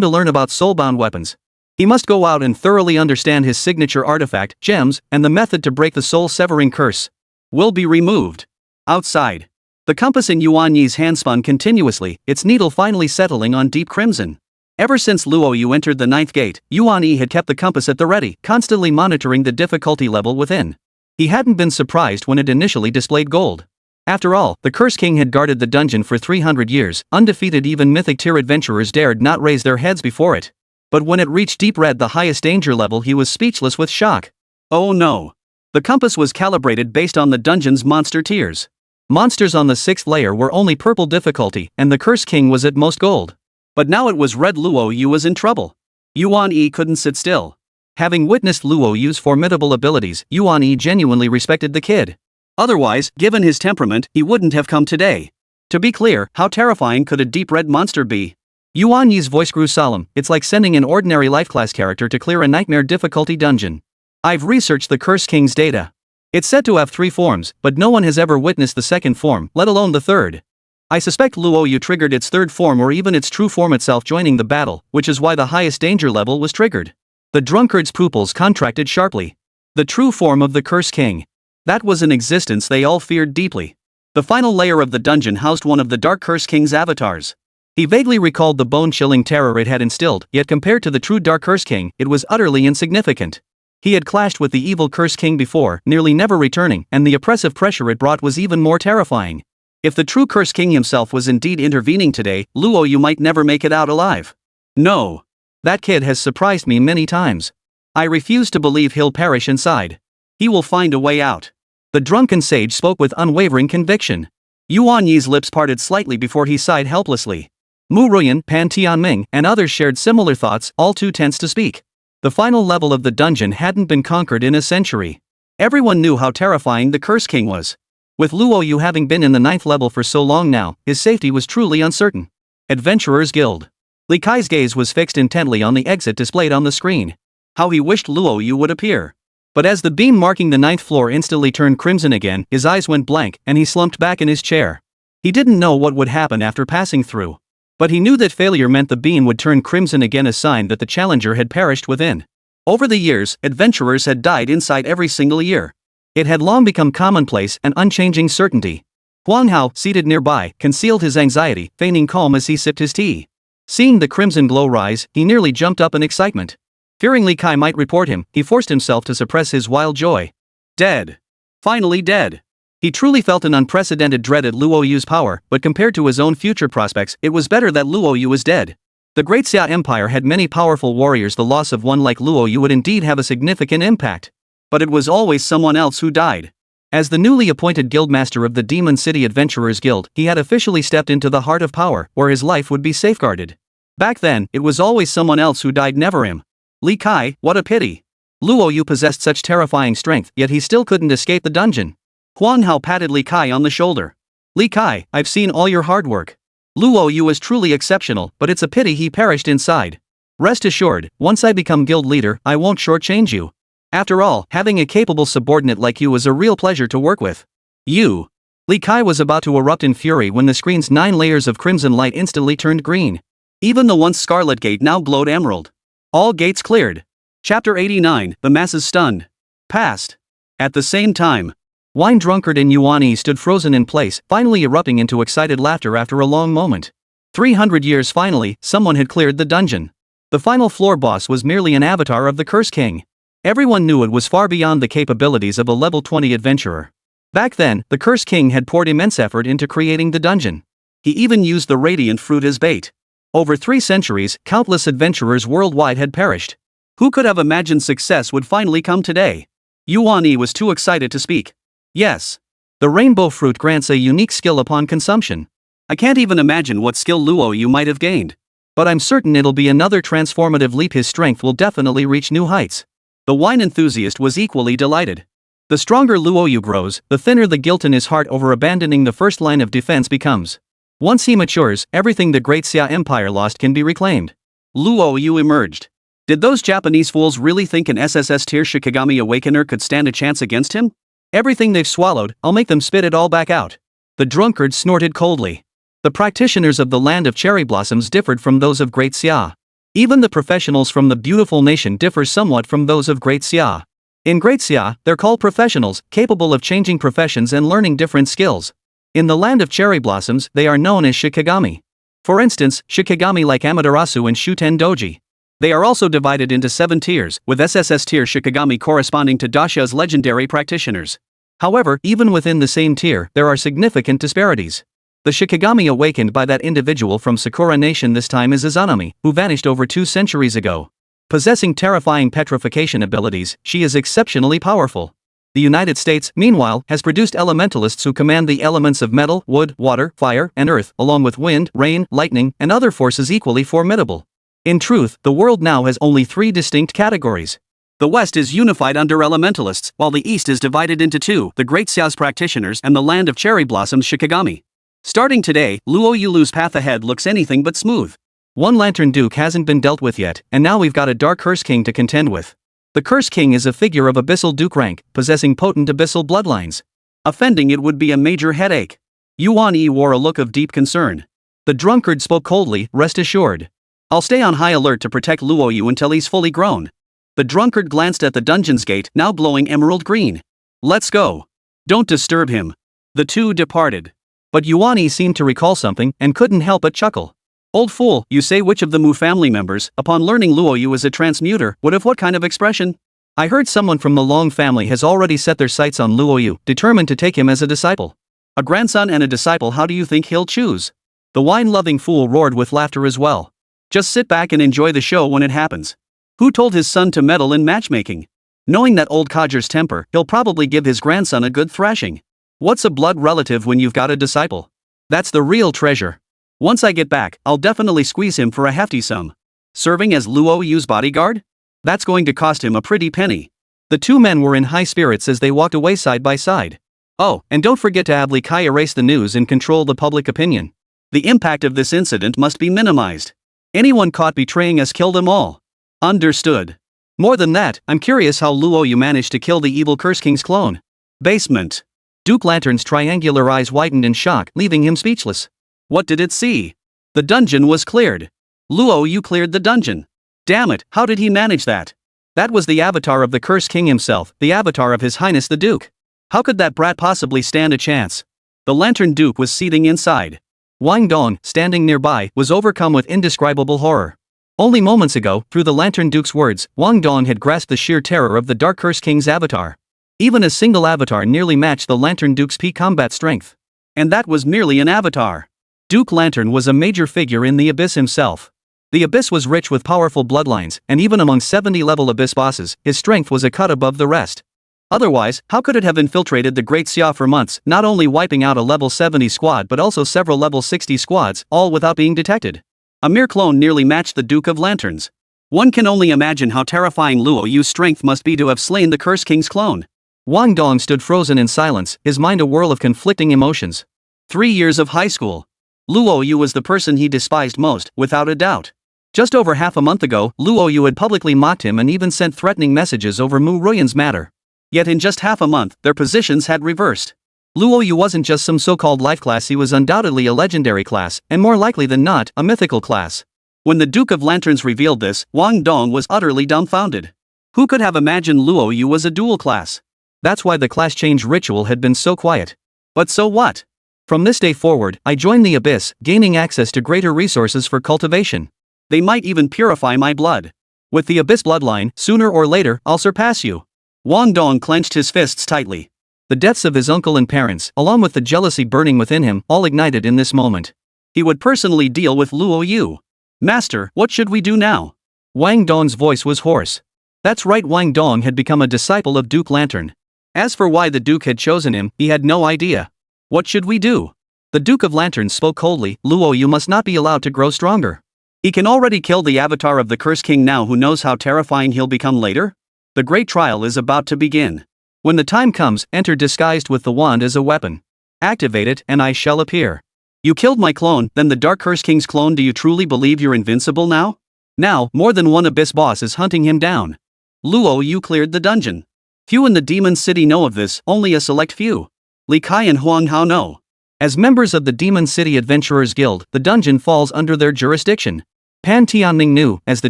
to learn about soulbound weapons. He must go out and thoroughly understand his signature artifact, gems, and the method to break the soul-severing curse. Will be removed. Outside. The compass in Yuan Yi's hand spun continuously, its needle finally settling on deep crimson. Ever since Luo Yu entered the 9th gate, Yuan Yi had kept the compass at the ready, constantly monitoring the difficulty level within. He hadn't been surprised when it initially displayed gold. After all, the Curse King had guarded the dungeon for 300 years, undefeated. Even mythic tier adventurers dared not raise their heads before it. But when it reached deep red, the highest danger level, he was speechless with shock. Oh no! The compass was calibrated based on the dungeon's monster tiers. Monsters on the 6th layer were only purple difficulty, and the Curse King was at most gold. But now it was red. Luo Yu was in trouble. Yuan Yi couldn't sit still. Having witnessed Luo Yu's formidable abilities, Yuan Yi genuinely respected the kid. Otherwise, given his temperament, he wouldn't have come today. To be clear, how terrifying could a deep red monster be? Yuan Yi's voice grew solemn. It's like sending an ordinary life class character to clear a nightmare difficulty dungeon. I've researched the Curse King's data. It's said to have 3 forms, but no one has ever witnessed the 2nd form, let alone the 3rd. I suspect Luo Yu triggered its 3rd form, or even its true form itself joining the battle, which is why the highest danger level was triggered. The drunkard's pupils contracted sharply. The true form of the Curse King. That was an existence they all feared deeply. The final layer of the dungeon housed one of the Dark Curse King's avatars. He vaguely recalled the bone-chilling terror it had instilled, yet compared to the true Dark Curse King, it was utterly insignificant. He had clashed with the evil Curse King before, nearly never returning, and the oppressive pressure it brought was even more terrifying. If the true Curse King himself was indeed intervening today, Luo Yu might never make it out alive. No. That kid has surprised me many times. I refuse to believe he'll perish inside. He will find a way out. The drunken sage spoke with unwavering conviction. Yuan Yi's lips parted slightly before he sighed helplessly. Mu Ruyan, Pan Tianming, and others shared similar thoughts, all too tense to speak. The final level of the dungeon hadn't been conquered in a century. Everyone knew how terrifying the Curse King was. With Luo Yu having been in the 9th level for so long now, his safety was truly uncertain. Adventurers Guild. Li Kai's gaze was fixed intently on the exit displayed on the screen. How he wished Luo Yu would appear. But as the beam marking the 9th floor instantly turned crimson again, his eyes went blank, and he slumped back in his chair. He didn't know what would happen after passing through. But he knew that failure meant the beam would turn crimson again, a sign that the challenger had perished within. Over the years, adventurers had died inside every single year. It had long become commonplace and unchanging certainty. Huang Hao, seated nearby, concealed his anxiety, feigning calm as he sipped his tea. Seeing the crimson glow rise, he nearly jumped up in excitement. Fearing Li Kai might report him, he forced himself to suppress his wild joy. Dead. Finally dead. He truly felt an unprecedented dread at Luo Yu's power, but compared to his own future prospects, it was better that Luo Yu was dead. The Great Xia Empire had many powerful warriors. The loss of one like Luo Yu would indeed have a significant impact. But it was always someone else who died. As the newly appointed guildmaster of the Demon City Adventurers Guild, he had officially stepped into the heart of power, where his life would be safeguarded. Back then, it was always someone else who died, never him. Li Kai, what a pity. Luo Yu possessed such terrifying strength, yet he still couldn't escape the dungeon. Huang Hao patted Li Kai on the shoulder. Li Kai, I've seen all your hard work. Luo Yu is truly exceptional, but it's a pity he perished inside. Rest assured, once I become guild leader, I won't shortchange you. After all, having a capable subordinate like you is a real pleasure to work with. You. Li Kai was about to erupt in fury when the screen's 9 layers of crimson light instantly turned green. Even the once scarlet gate now glowed emerald. All gates cleared. Chapter 89, the masses stunned. Passed. At the same time, Wine Drunkard and Yuan Yi stood frozen in place, finally erupting into excited laughter after a long moment. 300 years finally, someone had cleared the dungeon. The final floor boss was merely an avatar of the Curse King. Everyone knew it was far beyond the capabilities of a level 20 adventurer. Back then, the Curse King had poured immense effort into creating the dungeon. He even used the radiant fruit as bait. Over 3 centuries, countless adventurers worldwide had perished. Who could have imagined success would finally come today? Yuan-yi was too excited to speak. Yes. The rainbow fruit grants a unique skill upon consumption. I can't even imagine what skill Luo Yu might have gained. But I'm certain it'll be another transformative leap. His strength will definitely reach new heights. The wine enthusiast was equally delighted. The stronger Luo Yu grows, the thinner the guilt in his heart over abandoning the first line of defense becomes. Once he matures, everything the Great Xia Empire lost can be reclaimed. Luo Yu emerged. Did those Japanese fools really think an SSS tier Shikigami Awakener could stand a chance against him? Everything they've swallowed, I'll make them spit it all back out. The drunkard snorted coldly. The practitioners of the land of cherry blossoms differed from those of Great Xia. Even the professionals from the beautiful nation differ somewhat from those of Great Xia. In Great Xia, they're called professionals, capable of changing professions and learning different skills. In the land of cherry blossoms, they are known as Shikigami. For instance, Shikigami like Amaterasu and Shuten Doji. They are also divided into 7 tiers, with SSS tier Shikigami corresponding to Dasha's legendary practitioners. However, even within the same tier, there are significant disparities. The Shikigami awakened by that individual from Sakura Nation this time is Izanami, who vanished over 2 centuries ago. Possessing terrifying petrification abilities, she is exceptionally powerful. The United States, meanwhile, has produced elementalists who command the elements of metal, wood, water, fire, and earth, along with wind, rain, lightning, and other forces equally formidable. In truth, the world now has only 3 distinct categories. The West is unified under elementalists, while the East is divided into 2, the Great Xia's practitioners and the land of cherry blossoms Shikigami. Starting today, Luo Yu's path ahead looks anything but smooth. One Lantern Duke hasn't been dealt with yet, and now we've got a Dark Curse King to contend with. The Curse King is a figure of Abyssal Duke rank, possessing potent Abyssal bloodlines. Offending it would be a major headache. Yuan-yi wore a look of deep concern. The drunkard spoke coldly, rest assured. I'll stay on high alert to protect Luo Yu until he's fully grown. The drunkard glanced at the dungeon's gate, now glowing emerald green. Let's go. Don't disturb him. The 2 departed. But Yuan-yi seemed to recall something, and couldn't help but chuckle. Old fool, you say which of the Mu family members, upon learning Luo Yu is a transmuter, would have what kind of expression? I heard someone from the Long family has already set their sights on Luo Yu, determined to take him as a disciple. A grandson and a disciple, how do you think he'll choose? The wine-loving fool roared with laughter as well. Just sit back and enjoy the show when it happens. Who told his son to meddle in matchmaking? Knowing that old codger's temper, he'll probably give his grandson a good thrashing. What's a blood relative when you've got a disciple? That's the real treasure. Once I get back, I'll definitely squeeze him for a hefty sum. Serving as Luo Yu's bodyguard? That's going to cost him a pretty penny. The 2 men were in high spirits as they walked away side by side. Oh, and don't forget to have Li Kai erase the news and control the public opinion. The impact of this incident must be minimized. Anyone caught betraying us, kill them all. Understood. More than that, I'm curious how Luo Yu managed to kill the evil Curse King's clone. Basement. Duke Lantern's triangular eyes widened in shock, leaving him speechless. What did it see? The dungeon was cleared. Luo Yu cleared the dungeon. Damn it, how did he manage that? That was the avatar of the Curse King himself, the avatar of His Highness the Duke. How could that brat possibly stand a chance? The Lantern Duke was seething inside. Wang Dong, standing nearby, was overcome with indescribable horror. Only moments ago, through the Lantern Duke's words, Wang Dong had grasped the sheer terror of the Dark Curse King's avatar. Even a single avatar nearly matched the Lantern Duke's peak combat strength. And that was merely an avatar. Duke Lantern was a major figure in the Abyss himself. The Abyss was rich with powerful bloodlines, and even among 70-level Abyss bosses, his strength was a cut above the rest. Otherwise, how could it have infiltrated the Great Xia for months, not only wiping out a level 70 squad but also several level 60 squads, all without being detected? A mere clone nearly matched the Duke of Lanterns. One can only imagine how terrifying Luo Yu's strength must be to have slain the Curse King's clone. Wang Dong stood frozen in silence, his mind a whirl of conflicting emotions. 3 years of high school. Luo Yu was the person he despised most, without a doubt. Just over half a month ago, Luo Yu had publicly mocked him and even sent threatening messages over Mu Ruyan's matter. Yet in just half a month, their positions had reversed. Luo Yu wasn't just some so-called life class, he was undoubtedly a legendary class, and more likely than not, a mythical class. When the Duke of Lanterns revealed this, Wang Dong was utterly dumbfounded. Who could have imagined Luo Yu was a dual class? That's why the class change ritual had been so quiet. But so what? From this day forward, I joined the Abyss, gaining access to greater resources for cultivation. They might even purify my blood. With the Abyss bloodline, sooner or later, I'll surpass you. Wang Dong clenched his fists tightly. The deaths of his uncle and parents, along with the jealousy burning within him, all ignited in this moment. He would personally deal with Luo Yu. Master, what should we do now? Wang Dong's voice was hoarse. That's right, Wang Dong had become a disciple of Duke Lantern. As for why the Duke had chosen him, he had no idea. What should we do? The Duke of Lanterns spoke coldly. Luo Yu must not be allowed to grow stronger. He can already kill the avatar of the Curse King now. Who knows how terrifying he'll become later? The great trial is about to begin. When the time comes, enter disguised with the wand as a weapon. Activate it and I shall appear. You killed my clone, then the Dark Curse King's clone. Do you truly believe you're invincible now? Now, more than one Abyss boss is hunting him down. Luo Yu cleared the dungeon. Few in the Demon City know of this, only a select few. Li Kai and Huang Hao know. As members of the Demon City Adventurers Guild, the dungeon falls under their jurisdiction. Pan Tianming knew, as the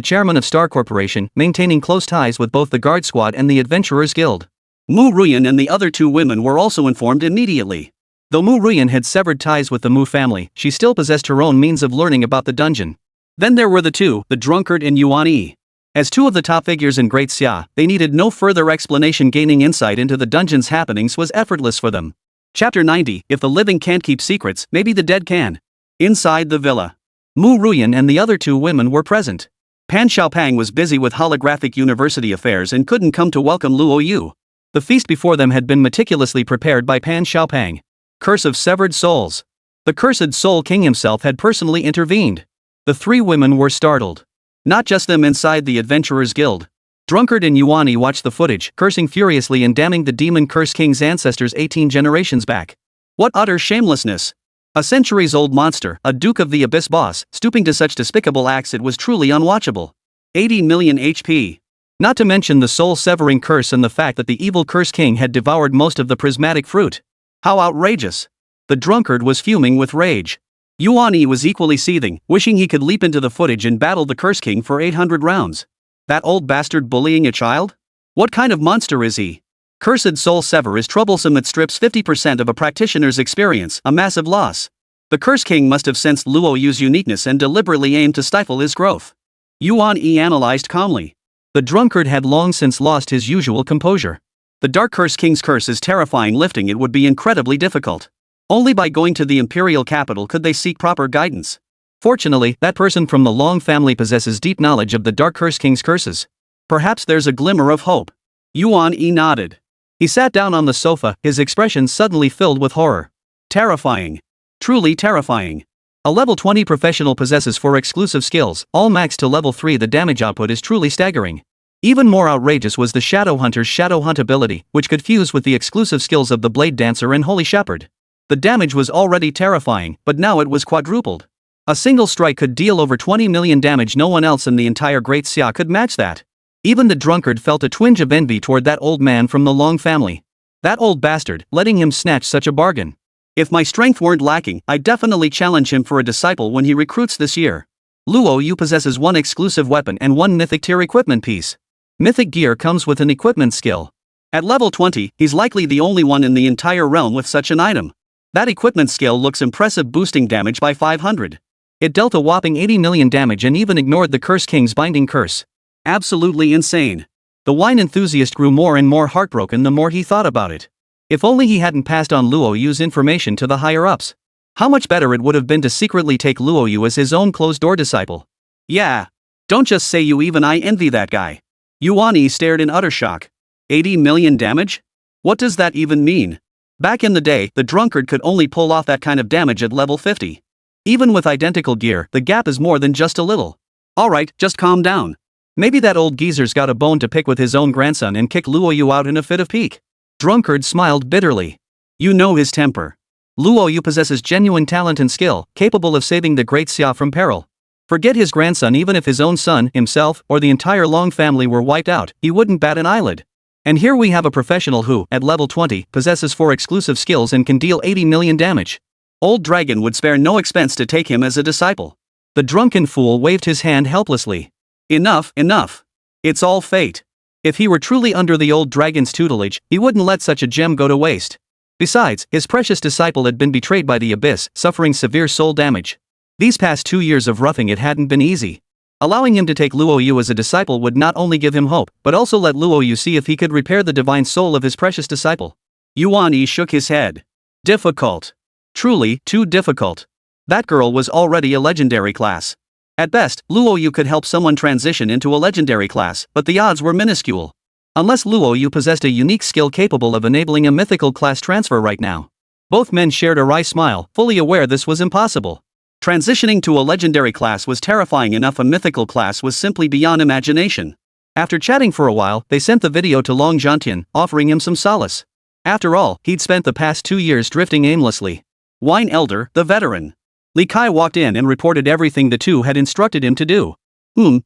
chairman of Star Corporation, maintaining close ties with both the Guard Squad and the Adventurers Guild. Mu Ruyan and the other two women were also informed immediately. Though Mu Ruyan had severed ties with the Mu family, she still possessed her own means of learning about the dungeon. Then there were the two, the drunkard and Yuan Yi. As two of the top figures in Great Xia, they needed no further explanation. Gaining insight into the dungeon's happenings was effortless for them. Chapter 90, If the living can't keep secrets, maybe the dead can. Inside the villa. Mu Ruyan and the other two women were present. Pan Xiaopang was busy with holographic university affairs and couldn't come to welcome Luo Yu. The feast before them had been meticulously prepared by Pan Xiaopang. Curse of Severed Souls. The cursed Soul King himself had personally intervened. The three women were startled. Not just them inside the Adventurers Guild. Drunkard and Yuani watched the footage, cursing furiously and damning the Demon Curse King's ancestors 18 generations back. What utter shamelessness! A centuries-old monster, a Duke of the Abyss boss, stooping to such despicable acts. It was truly unwatchable. 80 million HP. Not to mention the soul-severing curse and the fact that the evil Curse King had devoured most of the prismatic fruit. How outrageous! The drunkard was fuming with rage. Yuan Yi was equally seething, wishing he could leap into the footage and battle the Curse King for 800 rounds. That old bastard bullying a child? What kind of monster is he? Cursed Soul Sever is troublesome. It strips 50% of a practitioner's experience, a massive loss. The Curse King must have sensed Luo Yu's uniqueness and deliberately aimed to stifle his growth. Yuan Yi analyzed calmly. The drunkard had long since lost his usual composure. The Dark Curse King's curse is terrifying. Lifting it would be incredibly difficult. Only by going to the imperial capital could they seek proper guidance. Fortunately, that person from the Long family possesses deep knowledge of the Dark Curse King's curses. Perhaps there's a glimmer of hope. Yuan Yi nodded. He sat down on the sofa, his expression suddenly filled with horror. Terrifying. Truly terrifying. A level 20 professional possesses 4 exclusive skills, all maxed to level 3. The damage output is truly staggering. Even more outrageous was the Shadow Hunter's Shadow Hunt ability, which could fuse with the exclusive skills of the Blade Dancer and Holy Shepherd. The damage was already terrifying, but now it was quadrupled. A single strike could deal over 20 million damage. No one else in the entire Great Xia could match that. Even the drunkard felt a twinge of envy toward that old man from the Long family. That old bastard, letting him snatch such a bargain. If my strength weren't lacking, I'd definitely challenge him for a disciple when he recruits this year. Luo Yu possesses 1 exclusive weapon and 1 mythic tier equipment piece. Mythic gear comes with an equipment skill. At level 20, he's likely the only one in the entire realm with such an item. That equipment skill looks impressive, boosting damage by 500. It dealt a whopping 80 million damage and even ignored the Curse King's binding curse. Absolutely insane. The wine enthusiast grew more and more heartbroken the more he thought about it. If only he hadn't passed on Luo Yu's information to the higher-ups. How much better it would have been to secretly take Luo Yu as his own closed-door disciple. Yeah. Don't just say you. Even I envy that guy. Yuan Yi stared in utter shock. 80 million damage? What does that even mean? Back in the day, the drunkard could only pull off that kind of damage at level 50. Even with identical gear, the gap is more than just a little. Alright, just calm down. Maybe that old geezer's got a bone to pick with his own grandson and kick Luo Yu out in a fit of pique. Drunkard smiled bitterly. You know his temper. Luo Yu possesses genuine talent and skill, capable of saving the Great Xia from peril. Forget his grandson. Even if his own son, himself, or the entire Long family were wiped out, he wouldn't bat an eyelid. And here we have a professional who, at level 20, possesses 4 exclusive skills and can deal 80 million damage. Old Dragon would spare no expense to take him as a disciple. The drunken fool waved his hand helplessly. Enough, enough. It's all fate. If he were truly under the old dragon's tutelage, he wouldn't let such a gem go to waste. Besides, his precious disciple had been betrayed by the Abyss, suffering severe soul damage. These past 2 years of roughing it hadn't been easy. Allowing him to take Luo Yu as a disciple would not only give him hope, but also let Luo Yu see if he could repair the divine soul of his precious disciple. Yuan Yi shook his head. Difficult. Truly, too difficult. That girl was already a legendary class. At best, Luo Yu could help someone transition into a legendary class, but the odds were minuscule. Unless Luo Yu possessed a unique skill capable of enabling a mythical class transfer right now. Both men shared a wry smile, fully aware this was impossible. Transitioning to a legendary class was terrifying enough, a mythical class was simply beyond imagination. After chatting for a while, they sent the video to Long Zhantian, offering him some solace. After all, he'd spent the past 2 years drifting aimlessly. Wine Elder, the veteran. Li Kai walked in and reported everything the two had instructed him to do.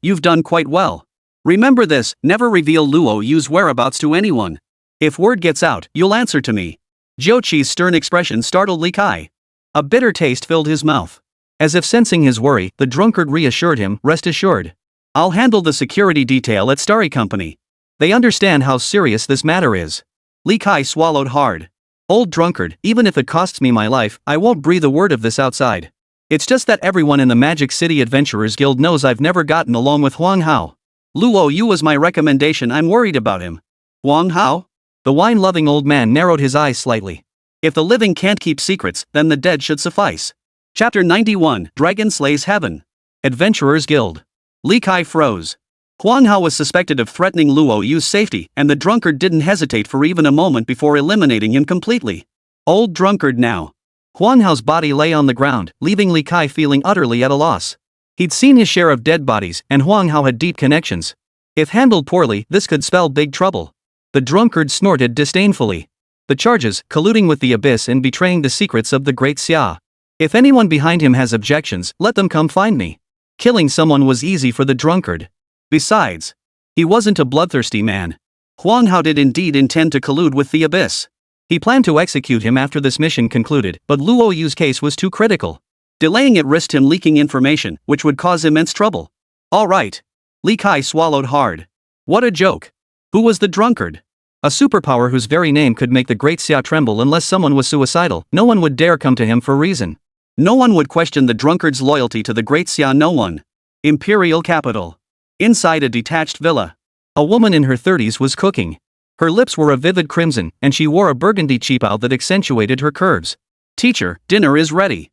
You've done quite well. Remember this, never reveal Luo Yu's whereabouts to anyone. If word gets out, you'll answer to me. Jiuqi's stern expression startled Li Kai. A bitter taste filled his mouth. As if sensing his worry, the drunkard reassured him, rest assured. I'll handle the security detail at Starry Company. They understand how serious this matter is. Li Kai swallowed hard. Old drunkard, even if it costs me my life, I won't breathe a word of this outside. It's just that everyone in the Magic City Adventurers Guild knows I've never gotten along with Huang Hao. Luo Yu was my recommendation, I'm worried about him. Huang Hao? The wine-loving old man narrowed his eyes slightly. If the living can't keep secrets, then the dead should suffice. Chapter 91, Dragon Slays Heaven. Adventurers Guild. Li Kai froze. Huang Hao was suspected of threatening Luo Yu's safety, and the drunkard didn't hesitate for even a moment before eliminating him completely. Old drunkard now. Huang Hao's body lay on the ground, leaving Li Kai feeling utterly at a loss. He'd seen his share of dead bodies, and Huang Hao had deep connections. If handled poorly, this could spell big trouble. The drunkard snorted disdainfully. The charges, colluding with the abyss and betraying the secrets of the great Xia. If anyone behind him has objections, let them come find me. Killing someone was easy for the drunkard. Besides, he wasn't a bloodthirsty man. Huang Hao did indeed intend to collude with the abyss. He planned to execute him after this mission concluded, but Luo Yu's case was too critical. Delaying it risked him leaking information, which would cause immense trouble. All right. Li Kai swallowed hard. What a joke. Who was the drunkard? A superpower whose very name could make the great Xia tremble. Unless someone was suicidal, no one would dare come to him for reason. No one would question the drunkard's loyalty to the great Xia, no one. Imperial capital. Inside a detached villa. A woman in her 30s was cooking. Her lips were a vivid crimson, and she wore a burgundy cheapao that accentuated her curves. Teacher, dinner is ready.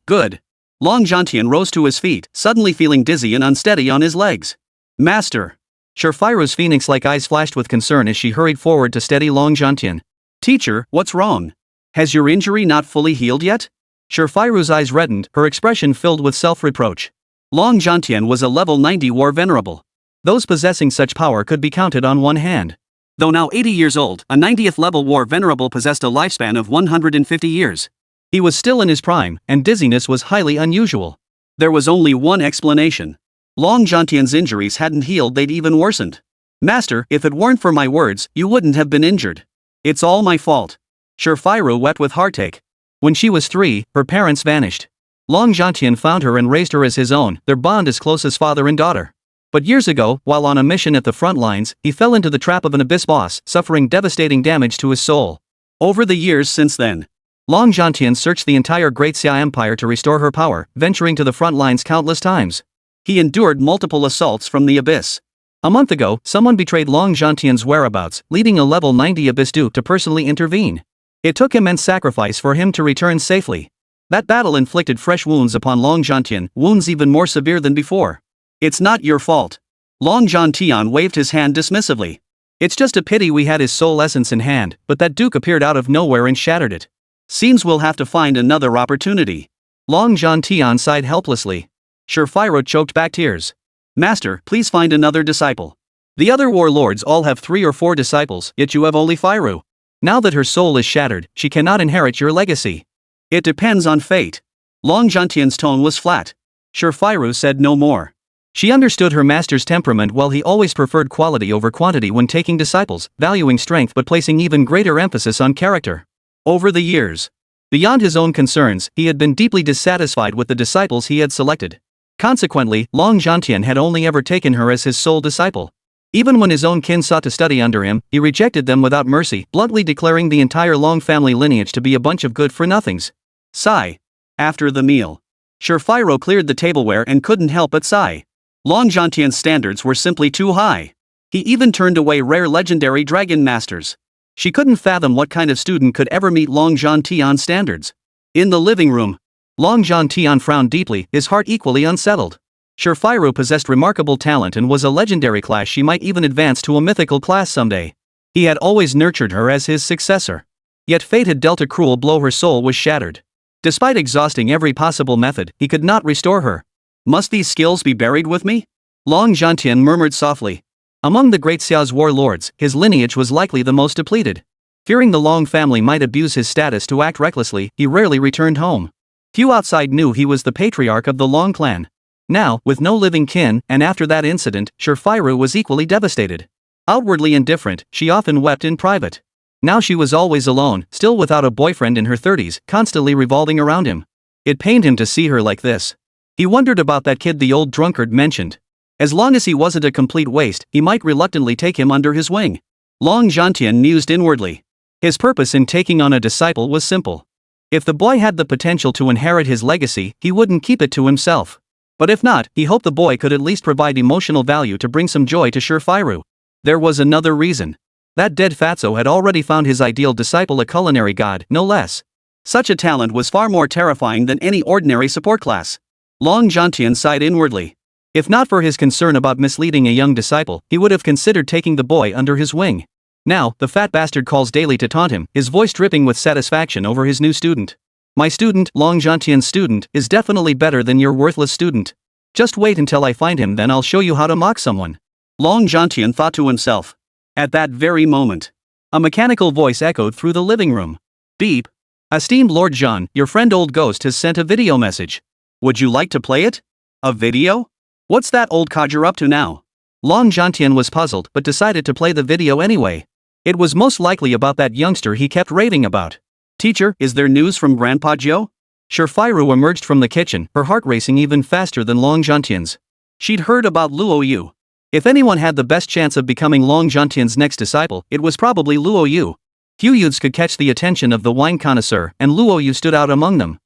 Good. Long Zhantian rose to his feet, suddenly feeling dizzy and unsteady on his legs. Master. Shurfairu's phoenix-like eyes flashed with concern as she hurried forward to steady Long Zhantian. Teacher, what's wrong? Has your injury not fully healed yet? Shurfairu's eyes reddened, her expression filled with self-reproach. Long Zhantian was a level 90 war venerable. Those possessing such power could be counted on one hand. Though now 80 years old, a 90th level war venerable possessed a lifespan of 150 years. He was still in his prime, and dizziness was highly unusual. There was only one explanation. Long Zhantian's injuries hadn't healed, they'd even worsened. Master, if it weren't for my words, you wouldn't have been injured. It's all my fault. Shurfairu wept with heartache. When she was 3, her parents vanished. Long Zhantian found her and raised her as his own, their bond as close as father and daughter. But years ago, while on a mission at the front lines, he fell into the trap of an abyss boss, suffering devastating damage to his soul. Over the years since then, Long Zhantian searched the entire Great Xia Empire to restore her power, venturing to the front lines countless times. He endured multiple assaults from the abyss. A month ago, someone betrayed Long Zhantian's whereabouts, leading a level 90 abyss duke to personally intervene. It took immense sacrifice for him to return safely. That battle inflicted fresh wounds upon Long Zhantian, wounds even more severe than before. It's not your fault. Long Zhantian waved his hand dismissively. It's just a pity we had his soul essence in hand, but that duke appeared out of nowhere and shattered it. Seems we'll have to find another opportunity. Long Zhantian sighed helplessly. Shurfairu choked back tears. Master, please find another disciple. The other warlords all have 3 or 4 disciples, yet you have only Fairu. Now that her soul is shattered, she cannot inherit your legacy. It depends on fate. Long Zhantian's tone was flat. Shurfairu said no more. She understood her master's temperament. While he always preferred quality over quantity when taking disciples, valuing strength but placing even greater emphasis on character. Over the years, beyond his own concerns, he had been deeply dissatisfied with the disciples he had selected. Consequently, Long Zhantian had only ever taken her as his sole disciple. Even when his own kin sought to study under him, he rejected them without mercy, bluntly declaring the entire Long family lineage to be a bunch of good-for-nothings. Sigh. After the meal, Shurfairu cleared the tableware and couldn't help but sigh. Long Zhantian's standards were simply too high. He even turned away rare legendary dragon masters. She couldn't fathom what kind of student could ever meet Long Zhantian's standards. In the living room, Long Zhantian frowned deeply, his heart equally unsettled. Shirfiru possessed remarkable talent and was a legendary class. She might even advance to a mythical class someday. He had always nurtured her as his successor. Yet fate had dealt a cruel blow. Her soul was shattered. Despite exhausting every possible method, he could not restore her. Must these skills be buried with me? Long Zhantian murmured softly. Among the great Xiao's warlords, his lineage was likely the most depleted. Fearing the Long family might abuse his status to act recklessly, he rarely returned home. Few outside knew he was the patriarch of the Long clan. Now, with no living kin, and after that incident, Shirfiru was equally devastated. Outwardly indifferent, she often wept in private. Now she was always alone, still without a boyfriend in her 30s, constantly revolving around him. It pained him to see her like this. He wondered about that kid the old drunkard mentioned. As long as he wasn't a complete waste, he might reluctantly take him under his wing. Long Zhantian mused inwardly. His purpose in taking on a disciple was simple. If the boy had the potential to inherit his legacy, he wouldn't keep it to himself. But if not, he hoped the boy could at least provide emotional value to bring some joy to Shirfiru. There was another reason. That dead fatso had already found his ideal disciple, a culinary god, no less. Such a talent was far more terrifying than any ordinary support class. Long Zhantian sighed inwardly. If not for his concern about misleading a young disciple, he would have considered taking the boy under his wing. Now, the fat bastard calls daily to taunt him, his voice dripping with satisfaction over his new student. My student, Long Zhantian's student, is definitely better than your worthless student. Just wait until I find him, then I'll show you how to mock someone. Long Zhantian thought to himself. At that very moment, a mechanical voice echoed through the living room. Beep. Esteemed Lord Zhan, your friend Old Ghost has sent a video message. Would you like to play it? A video? What's that old codger up to now? Long Zhantian was puzzled but decided to play the video anyway. It was most likely about that youngster he kept raving about. Teacher, is there news from Grandpa Jiu? Shirfiru emerged from the kitchen, her heart racing even faster than Long Zhantian's. She'd heard about Luo Yu. If anyone had the best chance of becoming Long Zhantian's next disciple, it was probably Luo Yu. Few youths could catch the attention of the wine connoisseur, and Luo Yu stood out among them.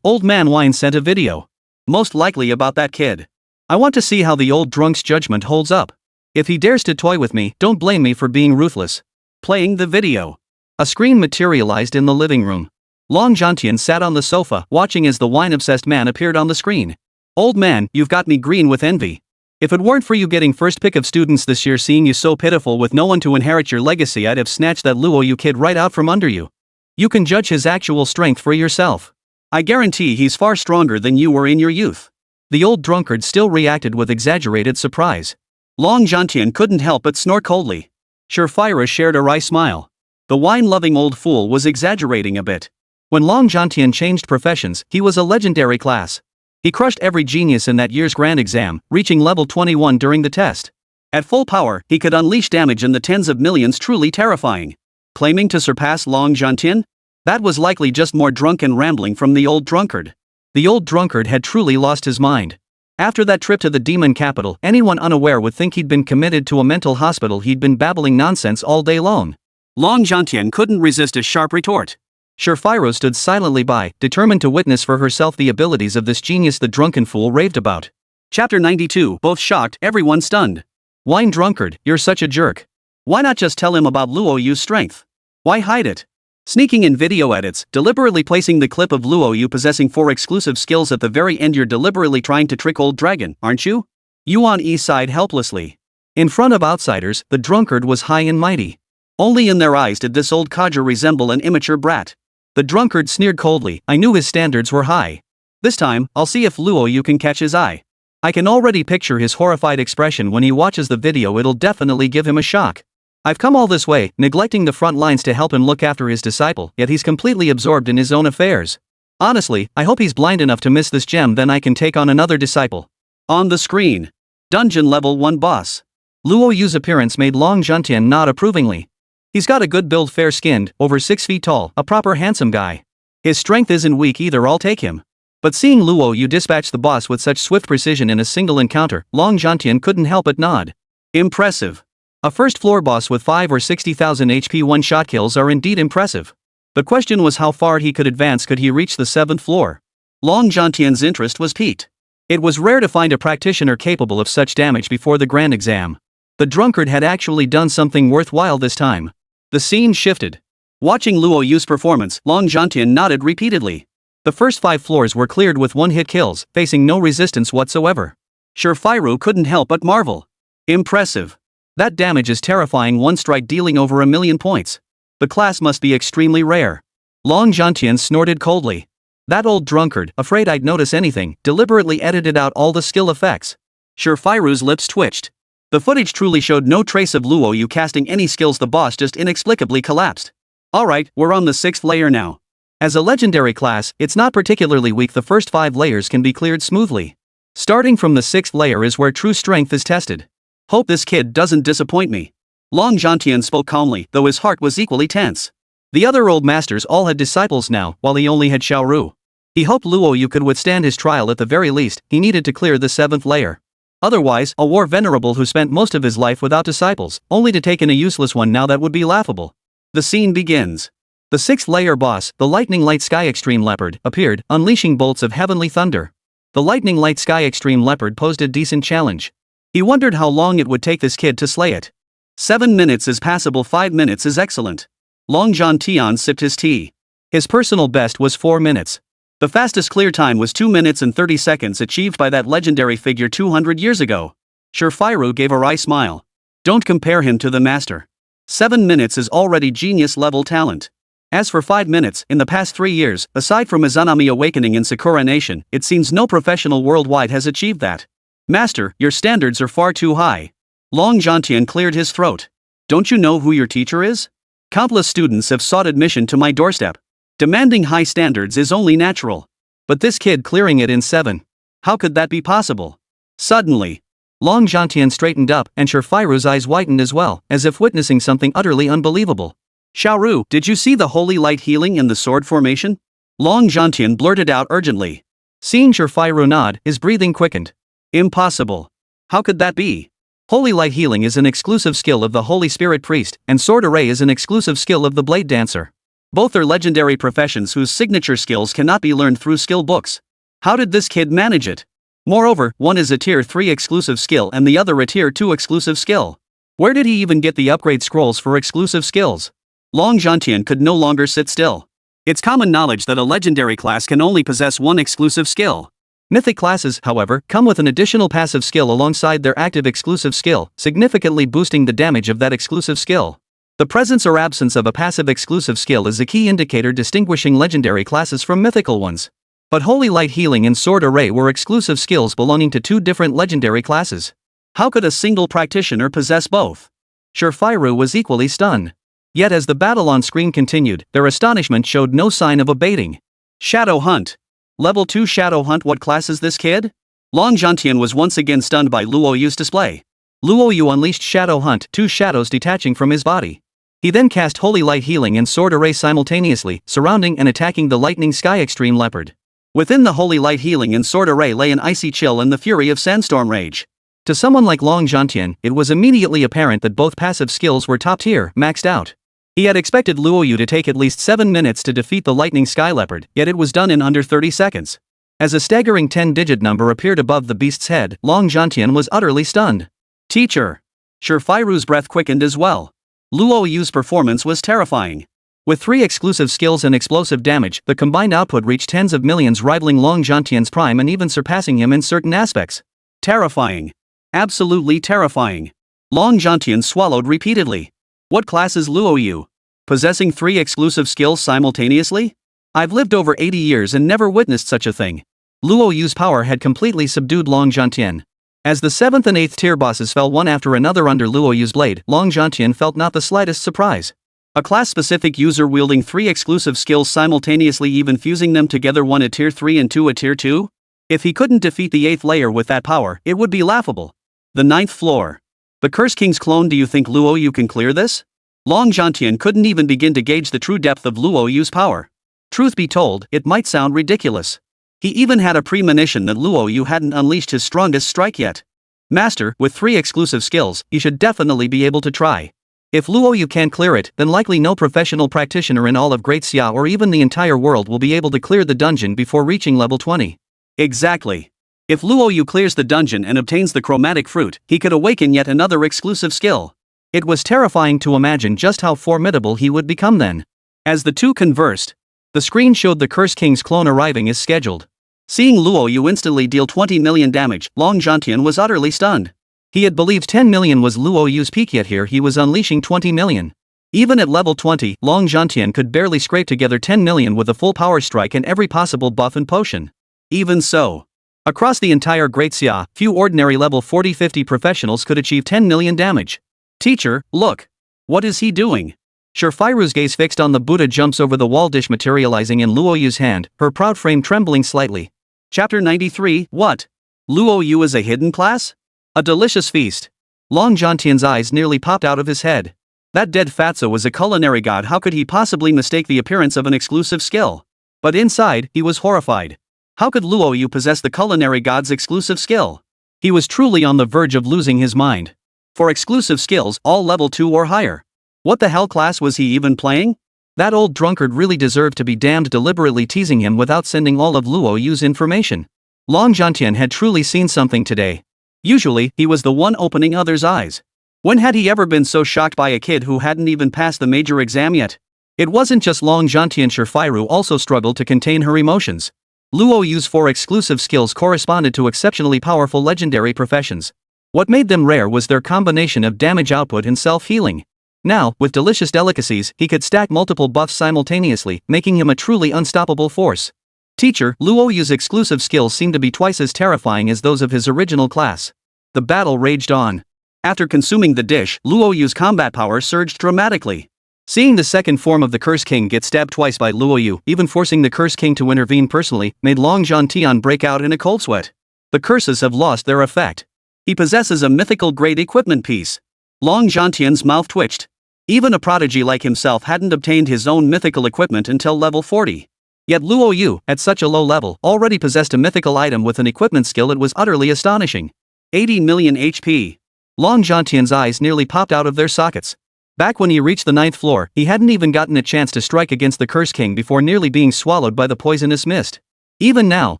Old man wine sent a video. Most likely about that kid. I want to see how the old drunk's judgment holds up. If he dares to toy with me, don't blame me for being ruthless. Playing the video. A screen materialized in the living room. Long Zhantian sat on the sofa, watching as the wine-obsessed man appeared on the screen. Old man, you've got me green with envy. If it weren't for you getting first pick of students this year, seeing you so pitiful with no one to inherit your legacy, I'd have snatched that Luo Yu kid right out from under you. You can judge his actual strength for yourself. I guarantee he's far stronger than you were in your youth. The old drunkard still reacted with exaggerated surprise. Long Zhantian couldn't help but snort coldly. Shirfiru shared a wry smile. The wine-loving old fool was exaggerating a bit. When Long Zhantian changed professions, he was a legendary class. He crushed every genius in that year's grand exam, reaching level 21 during the test. At full power, he could unleash damage in the tens of millions, truly terrifying. Claiming to surpass Long Zhantian? That was likely just more drunken rambling from the old drunkard. The old drunkard had truly lost his mind. After that trip to the demon capital, anyone unaware would think he'd been committed to a mental hospital. He'd been babbling nonsense all day long. Long Zhantian couldn't resist a sharp retort. Shirfiru stood silently by, determined to witness for herself the abilities of this genius the drunken fool raved about. Chapter 92. Both shocked, everyone stunned. Wine drunkard, you're such a jerk. Why not just tell him about Luo Yu's strength? Why hide it? Sneaking in video edits, deliberately placing the clip of Luo Yu possessing 4 exclusive skills at the very end. You're deliberately trying to trick old dragon, aren't you? Yuan E sighed helplessly. In front of outsiders, the drunkard was high and mighty. Only in their eyes did this old codger resemble an immature brat. The drunkard sneered coldly. I knew his standards were high. This time, I'll see if Luo Yu can catch his eye. I can already picture his horrified expression when he watches the video. It'll definitely give him a shock. I've come all this way, neglecting the front lines to help him look after his disciple, yet he's completely absorbed in his own affairs. Honestly, I hope he's blind enough to miss this gem, then I can take on another disciple. On the screen. Dungeon level 1 boss. Luo Yu's appearance made Long Zhantian nod approvingly. He's got a good build, fair-skinned, over 6 feet tall, a proper handsome guy. His strength isn't weak either, I'll take him. But seeing Luo Yu dispatch the boss with such swift precision in a single encounter, Long Zhantian couldn't help but nod. Impressive. A first-floor boss with 5 or 60,000 HP one-shot kills are indeed impressive. The question was how far he could advance. Could he reach the 7th floor? Long Zhantian's interest was piqued. It was rare to find a practitioner capable of such damage before the grand exam. The drunkard had actually done something worthwhile this time. The scene shifted. Watching Luo Yu's performance, Long Zhantian nodded repeatedly. The first 5 floors were cleared with one-hit kills, facing no resistance whatsoever. Shifu couldn't help but marvel. Impressive. That damage is terrifying, one strike dealing over 1,000,000 points. The class must be extremely rare. Long Zhantian snorted coldly. That old drunkard, afraid I'd notice anything, deliberately edited out all the skill effects. Shifu's lips twitched. The footage truly showed no trace of Luo Yu casting any skills. The boss just inexplicably collapsed. Alright, we're on the 6th layer now. As a legendary class, it's not particularly weak. The first 5 layers can be cleared smoothly. Starting from the 6th layer is where true strength is tested. Hope this kid doesn't disappoint me. Long Zhantian spoke calmly, though his heart was equally tense. The other old masters all had disciples now, while he only had Xiaoru. He hoped Luo Yu could withstand his trial. At the very least, he needed to clear the 7th layer. Otherwise, a war venerable who spent most of his life without disciples, only to take in a useless one now, that would be laughable. The scene begins. The 6th layer boss, the Lightning Light Sky Extreme Leopard, appeared, unleashing bolts of heavenly thunder. The Lightning Light Sky Extreme Leopard posed a decent challenge. He wondered how long it would take this kid to slay it. 7 minutes is passable, 5 minutes is excellent. Long Zhantian sipped his tea. His personal best was 4 minutes. The fastest clear time was 2 minutes and 30 seconds achieved by that legendary figure 200 years ago. Shifu gave a wry smile. Don't compare him to the master. 7 minutes is already genius-level talent. As for 5 minutes, in the past 3 years, aside from Izanami Awakening in Sakura Nation, it seems no professional worldwide has achieved that. Master, your standards are far too high. Long Zhantian cleared his throat. Don't you know who your teacher is? Countless students have sought admission to my doorstep. Demanding high standards is only natural. But this kid clearing it in 7. How could that be possible? Suddenly, Long Zhantian straightened up, and Shifu's eyes whitened as well, as if witnessing something utterly unbelievable. Xiaoru, did you see the holy light healing in the sword formation? Long Zhantian blurted out urgently. Seeing Shifu nod, his breathing quickened. Impossible. How could that be? Holy light healing is an exclusive skill of the Holy Spirit Priest, and sword array is an exclusive skill of the Blade Dancer. Both are legendary professions whose signature skills cannot be learned through skill books. How did this kid manage it? Moreover, one is a tier 3 exclusive skill and the other a tier 2 exclusive skill. Where did he even get the upgrade scrolls for exclusive skills? Long Zhantian could no longer sit still. It's common knowledge that a legendary class can only possess one exclusive skill. Mythic classes, however, come with an additional passive skill alongside their active exclusive skill, significantly boosting the damage of that exclusive skill. The presence or absence of a passive exclusive skill is a key indicator distinguishing legendary classes from mythical ones. But Holy Light Healing and Sword Array were exclusive skills belonging to 2 different legendary classes. How could a single practitioner possess both? Shifu was equally stunned. Yet as the battle on screen continued, their astonishment showed no sign of abating. Shadow Hunt. Level 2 Shadow Hunt. What class is this kid? Long Zhantian was once again stunned by Luo Yu's display. Luo Yu unleashed Shadow Hunt, 2 shadows detaching from his body. He then cast Holy Light Healing and Sword Array simultaneously, surrounding and attacking the Lightning Sky Extreme Leopard. Within the Holy Light Healing and Sword Array lay an icy chill and the fury of Sandstorm Rage. To someone like Long Zhantian, it was immediately apparent that both passive skills were top tier, maxed out. He had expected Luo Yu to take at least 7 minutes to defeat the Lightning Sky Leopard, yet it was done in under 30 seconds. As a staggering 10-digit number appeared above the beast's head, Long Zhantian was utterly stunned. Teacher. Shifu's breath quickened as well. Luo Yu's performance was terrifying. With 3 exclusive skills and explosive damage, the combined output reached tens of millions, rivaling Long Zhantian's prime and even surpassing him in certain aspects. Terrifying. Absolutely terrifying. Long Zhantian swallowed repeatedly. What class is Luo Yu? Possessing 3 exclusive skills simultaneously? I've lived over 80 years and never witnessed such a thing. Luo Yu's power had completely subdued Long Zhantian. As the 7th and 8th tier bosses fell one after another under Luo Yu's blade, Long Zhantian felt not the slightest surprise. A class-specific user wielding 3 exclusive skills simultaneously, even fusing them together, 1 a tier 3 and 2 a tier 2? If he couldn't defeat the 8th layer with that power, it would be laughable. The 9th floor. The Curse King's clone. Do you think Luo Yu can clear this? Long Zhantian couldn't even begin to gauge the true depth of Luo Yu's power. Truth be told, it might sound ridiculous. He even had a premonition that Luo Yu hadn't unleashed his strongest strike yet. Master, with 3 exclusive skills, you should definitely be able to try. If Luo Yu can't clear it, then likely no professional practitioner in all of Great Xia or even the entire world will be able to clear the dungeon before reaching level 20. Exactly. If Luo Yu clears the dungeon and obtains the chromatic fruit, he could awaken yet another exclusive skill. It was terrifying to imagine just how formidable he would become then. As the two conversed, the screen showed the Curse King's clone arriving as scheduled. Seeing Luo Yu instantly deal 20 million damage, Long Zhantian was utterly stunned. He had believed 10 million was Luo Yu's peak, yet here he was unleashing 20 million. Even at level 20, Long Zhantian could barely scrape together 10 million with a full power strike and every possible buff and potion. Even so, across the entire Great Xia, few ordinary level 40-50 professionals could achieve 10 million damage. Teacher, look. What is he doing? Shurfairu's gaze fixed on the Buddha jumps over the wall dish materializing in Luo Yu's hand, her proud frame trembling slightly. Chapter 93, What? Luo Yu is a hidden class? A delicious feast. Long Zhantian's eyes nearly popped out of his head. That dead fatso was a culinary god, how could he possibly mistake the appearance of an exclusive skill? But inside, he was horrified. How could Luo Yu possess the culinary god's exclusive skill? He was truly on the verge of losing his mind. For exclusive skills, all level 2 or higher. What the hell class was he even playing? That old drunkard really deserved to be damned, deliberately teasing him without sending all of Luo Yu's information. Long Zhantian had truly seen something today. Usually, he was the one opening others' eyes. When had he ever been so shocked by a kid who hadn't even passed the major exam yet? It wasn't just Long Zhantian. Shurfairu also struggled to contain her emotions. Luo Yu's 4 exclusive skills corresponded to exceptionally powerful legendary professions. What made them rare was their combination of damage output and self-healing. Now, with delicious delicacies, he could stack multiple buffs simultaneously, making him a truly unstoppable force. Teacher, Luo Yu's exclusive skills seemed to be twice as terrifying as those of his original class. The battle raged on. After consuming the dish, Luo Yu's combat power surged dramatically. Seeing the second form of the Curse King get stabbed twice by Luo Yu, even forcing the Curse King to intervene personally, made Long Zhantian break out in a cold sweat. The curses have lost their effect. He possesses a mythical grade equipment piece. Long Zhantian's mouth twitched. Even a prodigy like himself hadn't obtained his own mythical equipment until level 40. Yet Luo Yu, at such a low level, already possessed a mythical item with an equipment skill. It was utterly astonishing. 80 million HP. Long Zhantian's eyes nearly popped out of their sockets. Back when he reached the 9th floor, he hadn't even gotten a chance to strike against the Curse King before nearly being swallowed by the poisonous mist. Even now,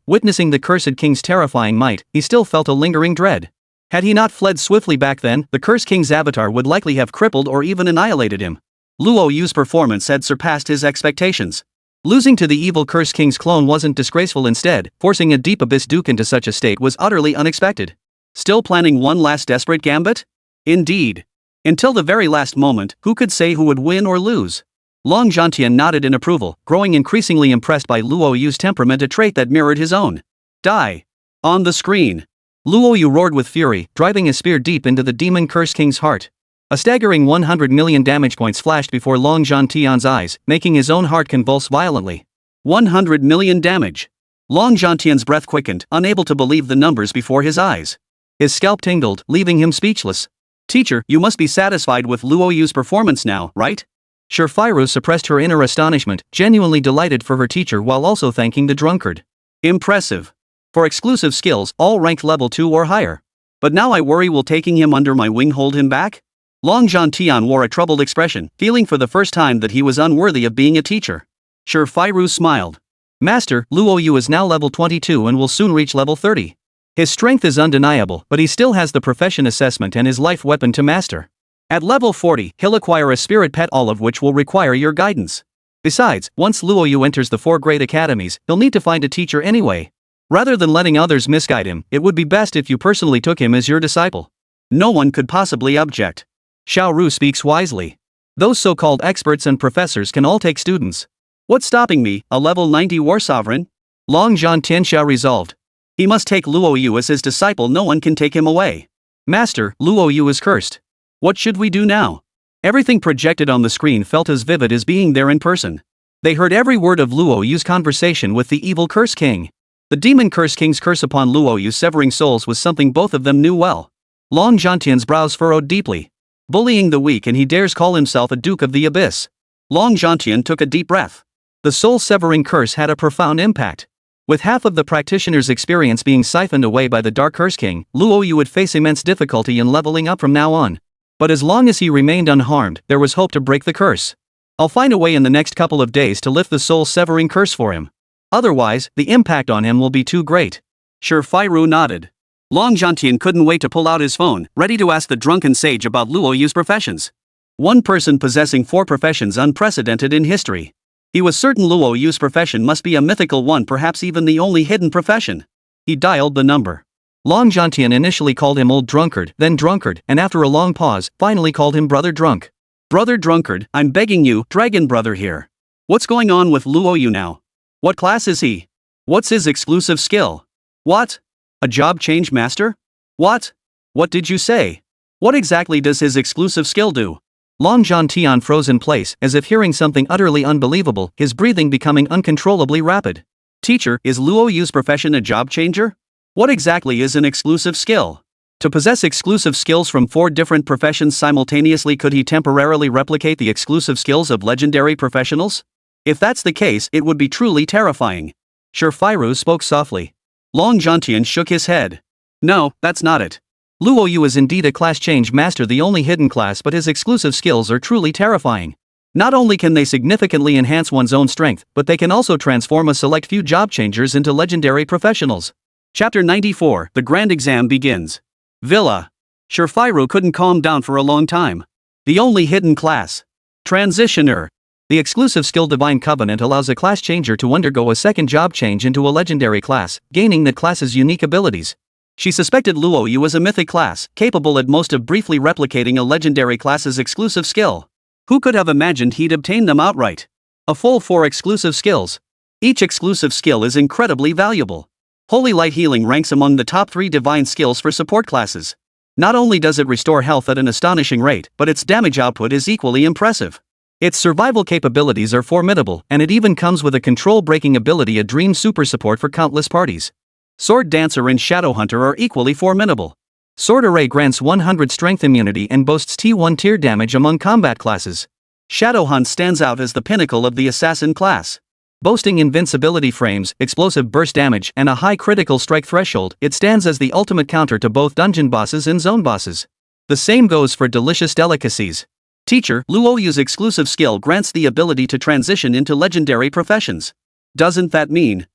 witnessing the Cursed King's terrifying might, he still felt a lingering dread. Had he not fled swiftly back then, the Curse King's avatar would likely have crippled or even annihilated him. Luo Yu's performance had surpassed his expectations. Losing to the evil Curse King's clone wasn't disgraceful. Instead, forcing a deep abyss duke into such a state was utterly unexpected. Still planning one last desperate gambit? Indeed. Until the very last moment, who could say who would win or lose? Long Zhantian nodded in approval, growing increasingly impressed by Luo Yu's temperament, a trait that mirrored his own. Die. On the screen, Luo Yu roared with fury, driving a spear deep into the demon Curse King's heart. A staggering 100 million damage points flashed before Long Zhantian's eyes, making his own heart convulse violently. 100 million damage. Long Zhantian's breath quickened, unable to believe the numbers before his eyes. His scalp tingled, leaving him speechless. Teacher, you must be satisfied with Luo Yu's performance now, right? Shurfairu suppressed her inner astonishment, genuinely delighted for her teacher while also thanking the drunkard. Impressive. For exclusive skills, all ranked level 2 or higher. But now I worry, will taking him under my wing hold him back? Long Zhantian wore a troubled expression, feeling for the first time that he was unworthy of being a teacher. Shurfairu smiled. Master, Luo Yu is now level 22 and will soon reach level 30. His strength is undeniable, but he still has the profession assessment and his life weapon to master. At level 40, he'll acquire a spirit pet, all of which will require your guidance. Besides, once Luo Yu enters the 4 great academies, he'll need to find a teacher anyway. Rather than letting others misguide him, it would be best if you personally took him as your disciple. No one could possibly object. Xiao Ru speaks wisely. Those so-called experts and professors can all take students. What's stopping me, a level 90 war sovereign? Long Zhantian resolved. He must take Luo Yu as his disciple, no one can take him away. Master, Luo Yu is cursed. What should we do now? Everything projected on the screen felt as vivid as being there in person. They heard every word of Luo Yu's conversation with the evil Curse King. The demon Curse King's curse upon Luo Yu severing souls was something both of them knew well. Long Zhantian's brows furrowed deeply. Bullying the weak, and he dares call himself a Duke of the Abyss. Long Zhantian took a deep breath. The soul-severing curse had a profound impact. With half of the practitioner's experience being siphoned away by the Dark Curse King, Luo Yu would face immense difficulty in leveling up from now on. But as long as he remained unharmed, there was hope to break the curse. I'll find a way in the next couple of days to lift the soul-severing curse for him. Otherwise, the impact on him will be too great. Ru nodded. Long Zhantian couldn't wait to pull out his phone, ready to ask the drunken sage about Luo Yu's professions. One person possessing 4 professions unprecedented in history. He was certain Luo Yu's profession must be a mythical one, perhaps even the only hidden profession. He dialed the number. Long Zhantian initially called him Old Drunkard, then Drunkard, and after a long pause, finally called him Brother Drunk. Brother Drunkard, I'm begging you, Dragon Brother here. What's going on with Luo Yu now? What class is he? What's his exclusive skill? What? A job change master? What? What did you say? What exactly does his exclusive skill do? Long Zhantian froze in place, as if hearing something utterly unbelievable, his breathing becoming uncontrollably rapid. Teacher, is Luo Yu's profession a job changer? What exactly is an exclusive skill? To possess exclusive skills from 4 different professions simultaneously, could he temporarily replicate the exclusive skills of legendary professionals? If that's the case, it would be truly terrifying. Ru spoke softly. Long Zhantian shook his head. No, that's not it. Luo Yu is indeed a class change master, the only hidden class, but his exclusive skills are truly terrifying. Not only can they significantly enhance one's own strength, but they can also transform a select few job changers into legendary professionals. Chapter 94, The Grand Exam begins. Villa. Ru couldn't calm down for a long time. The only hidden class. Transitioner. The exclusive skill Divine Covenant allows a class changer to undergo a second job change into a legendary class, gaining that class's unique abilities. She suspected Luo Yu was a mythic class, capable at most of briefly replicating a legendary class's exclusive skill. Who could have imagined he'd obtain them outright? A full 4 exclusive skills. Each exclusive skill is incredibly valuable. Holy Light Healing ranks among the top 3 divine skills for support classes. Not only does it restore health at an astonishing rate, but its damage output is equally impressive. Its survival capabilities are formidable, and it even comes with a control-breaking ability, a dream super support for countless parties. Sword Dancer and Shadow Hunter are equally formidable. Sword Array grants 100 strength immunity and boasts T1 tier damage among combat classes. Shadow Hunt stands out as the pinnacle of the assassin class. Boasting invincibility frames, explosive burst damage, and a high critical strike threshold, it stands as the ultimate counter to both dungeon bosses and zone bosses. The same goes for Delicious Delicacies. Teacher, Luo Yu's exclusive skill grants the ability to transition into legendary professions. Doesn't that mean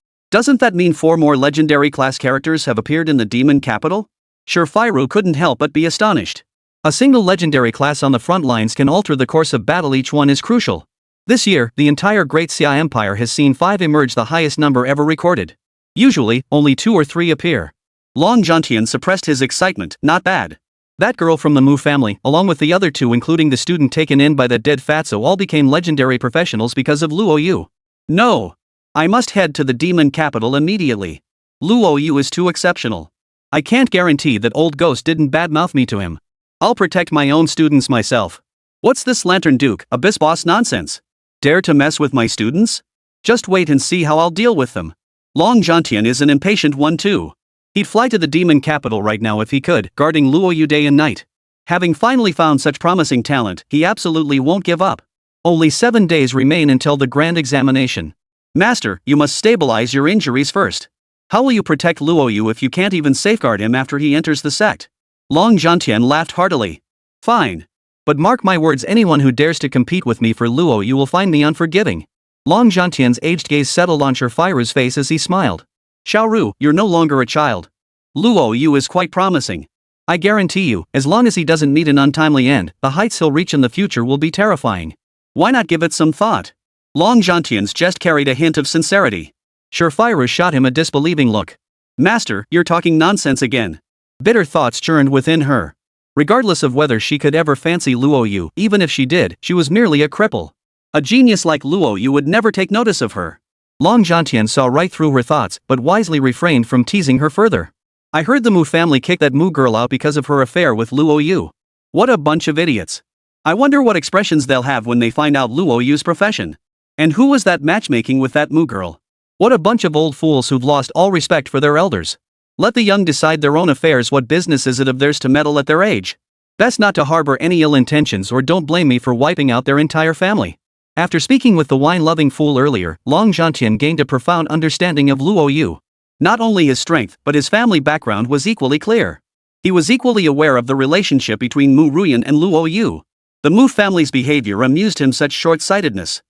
4 more legendary class characters have appeared in the demon capital? Ru couldn't help but be astonished. A single legendary class on the front lines can alter the course of battle. Each one is crucial. This year, the entire Great Xia Empire has seen 5 emerge, the highest number ever recorded. Usually, only 2 or 3 appear. Long Zhantian suppressed his excitement. Not bad. That girl from the Mu family, along with the other 2 including the student taken in by that dead fatso, all became legendary professionals because of Luo Yu. No. I must head to the demon capital immediately. Luo Yu is too exceptional. I can't guarantee that old ghost didn't badmouth me to him. I'll protect my own students myself. What's this Lantern Duke, Abyss Boss nonsense? Dare to mess with my students? Just wait and see how I'll deal with them. Long Zhantian is an impatient one too. He'd fly to the demon capital right now if he could, guarding Luo Yu day and night. Having finally found such promising talent, he absolutely won't give up. Only 7 days remain until the grand examination. Master, you must stabilize your injuries first. How will you protect Luo Yu if you can't even safeguard him after he enters the sect? Long Zhantian laughed heartily. Fine. But mark my words, anyone who dares to compete with me for Luo Yu will find me unforgiving. Long Zhantian's aged gaze settled on Ru's face as he smiled. Ru, you're no longer a child. Luo Yu is quite promising. I guarantee you, as long as he doesn't meet an untimely end, the heights he'll reach in the future will be terrifying. Why not give it some thought? Long Zhantian's jest carried a hint of sincerity. Ru shot him a disbelieving look. Master, you're talking nonsense again. Bitter thoughts churned within her. Regardless of whether she could ever fancy Luo Yu, even if she did, she was merely a cripple. A genius like Luo Yu would never take notice of her. Long Zhantian saw right through her thoughts, but wisely refrained from teasing her further. I heard the Mu family kick that Mu girl out because of her affair with Luo Yu. What a bunch of idiots. I wonder what expressions they'll have when they find out Luo Yu's profession. And who was that matchmaking with that Mu girl? What a bunch of old fools who've lost all respect for their elders. Let the young decide their own affairs. What business is it of theirs to meddle at their age? Best not to harbor any ill intentions, or don't blame me for wiping out their entire family. After speaking with the wine-loving fool earlier, Long Zhantian gained a profound understanding of Luo Yu. Not only his strength, but his family background was equally clear. He was equally aware of the relationship between Mu Ruyan and Luo Yu. The Mu family's behavior amused him. Such short-sightedness.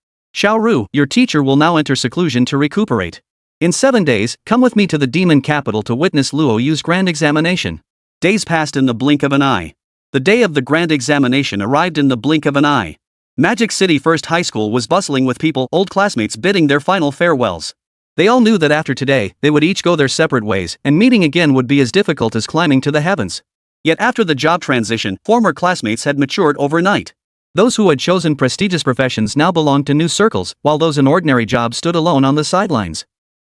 Ru, your teacher will now enter seclusion to recuperate. In 7 days, come with me to the demon capital to witness Luo Yu's grand examination. Days passed in the blink of an eye. The day of the grand examination arrived in the blink of an eye. Magic City First High School was bustling with people, old classmates bidding their final farewells. They all knew that after today, they would each go their separate ways, and meeting again would be as difficult as climbing to the heavens. Yet after the job transition, former classmates had matured overnight. Those who had chosen prestigious professions now belonged to new circles, while those in ordinary jobs stood alone on the sidelines.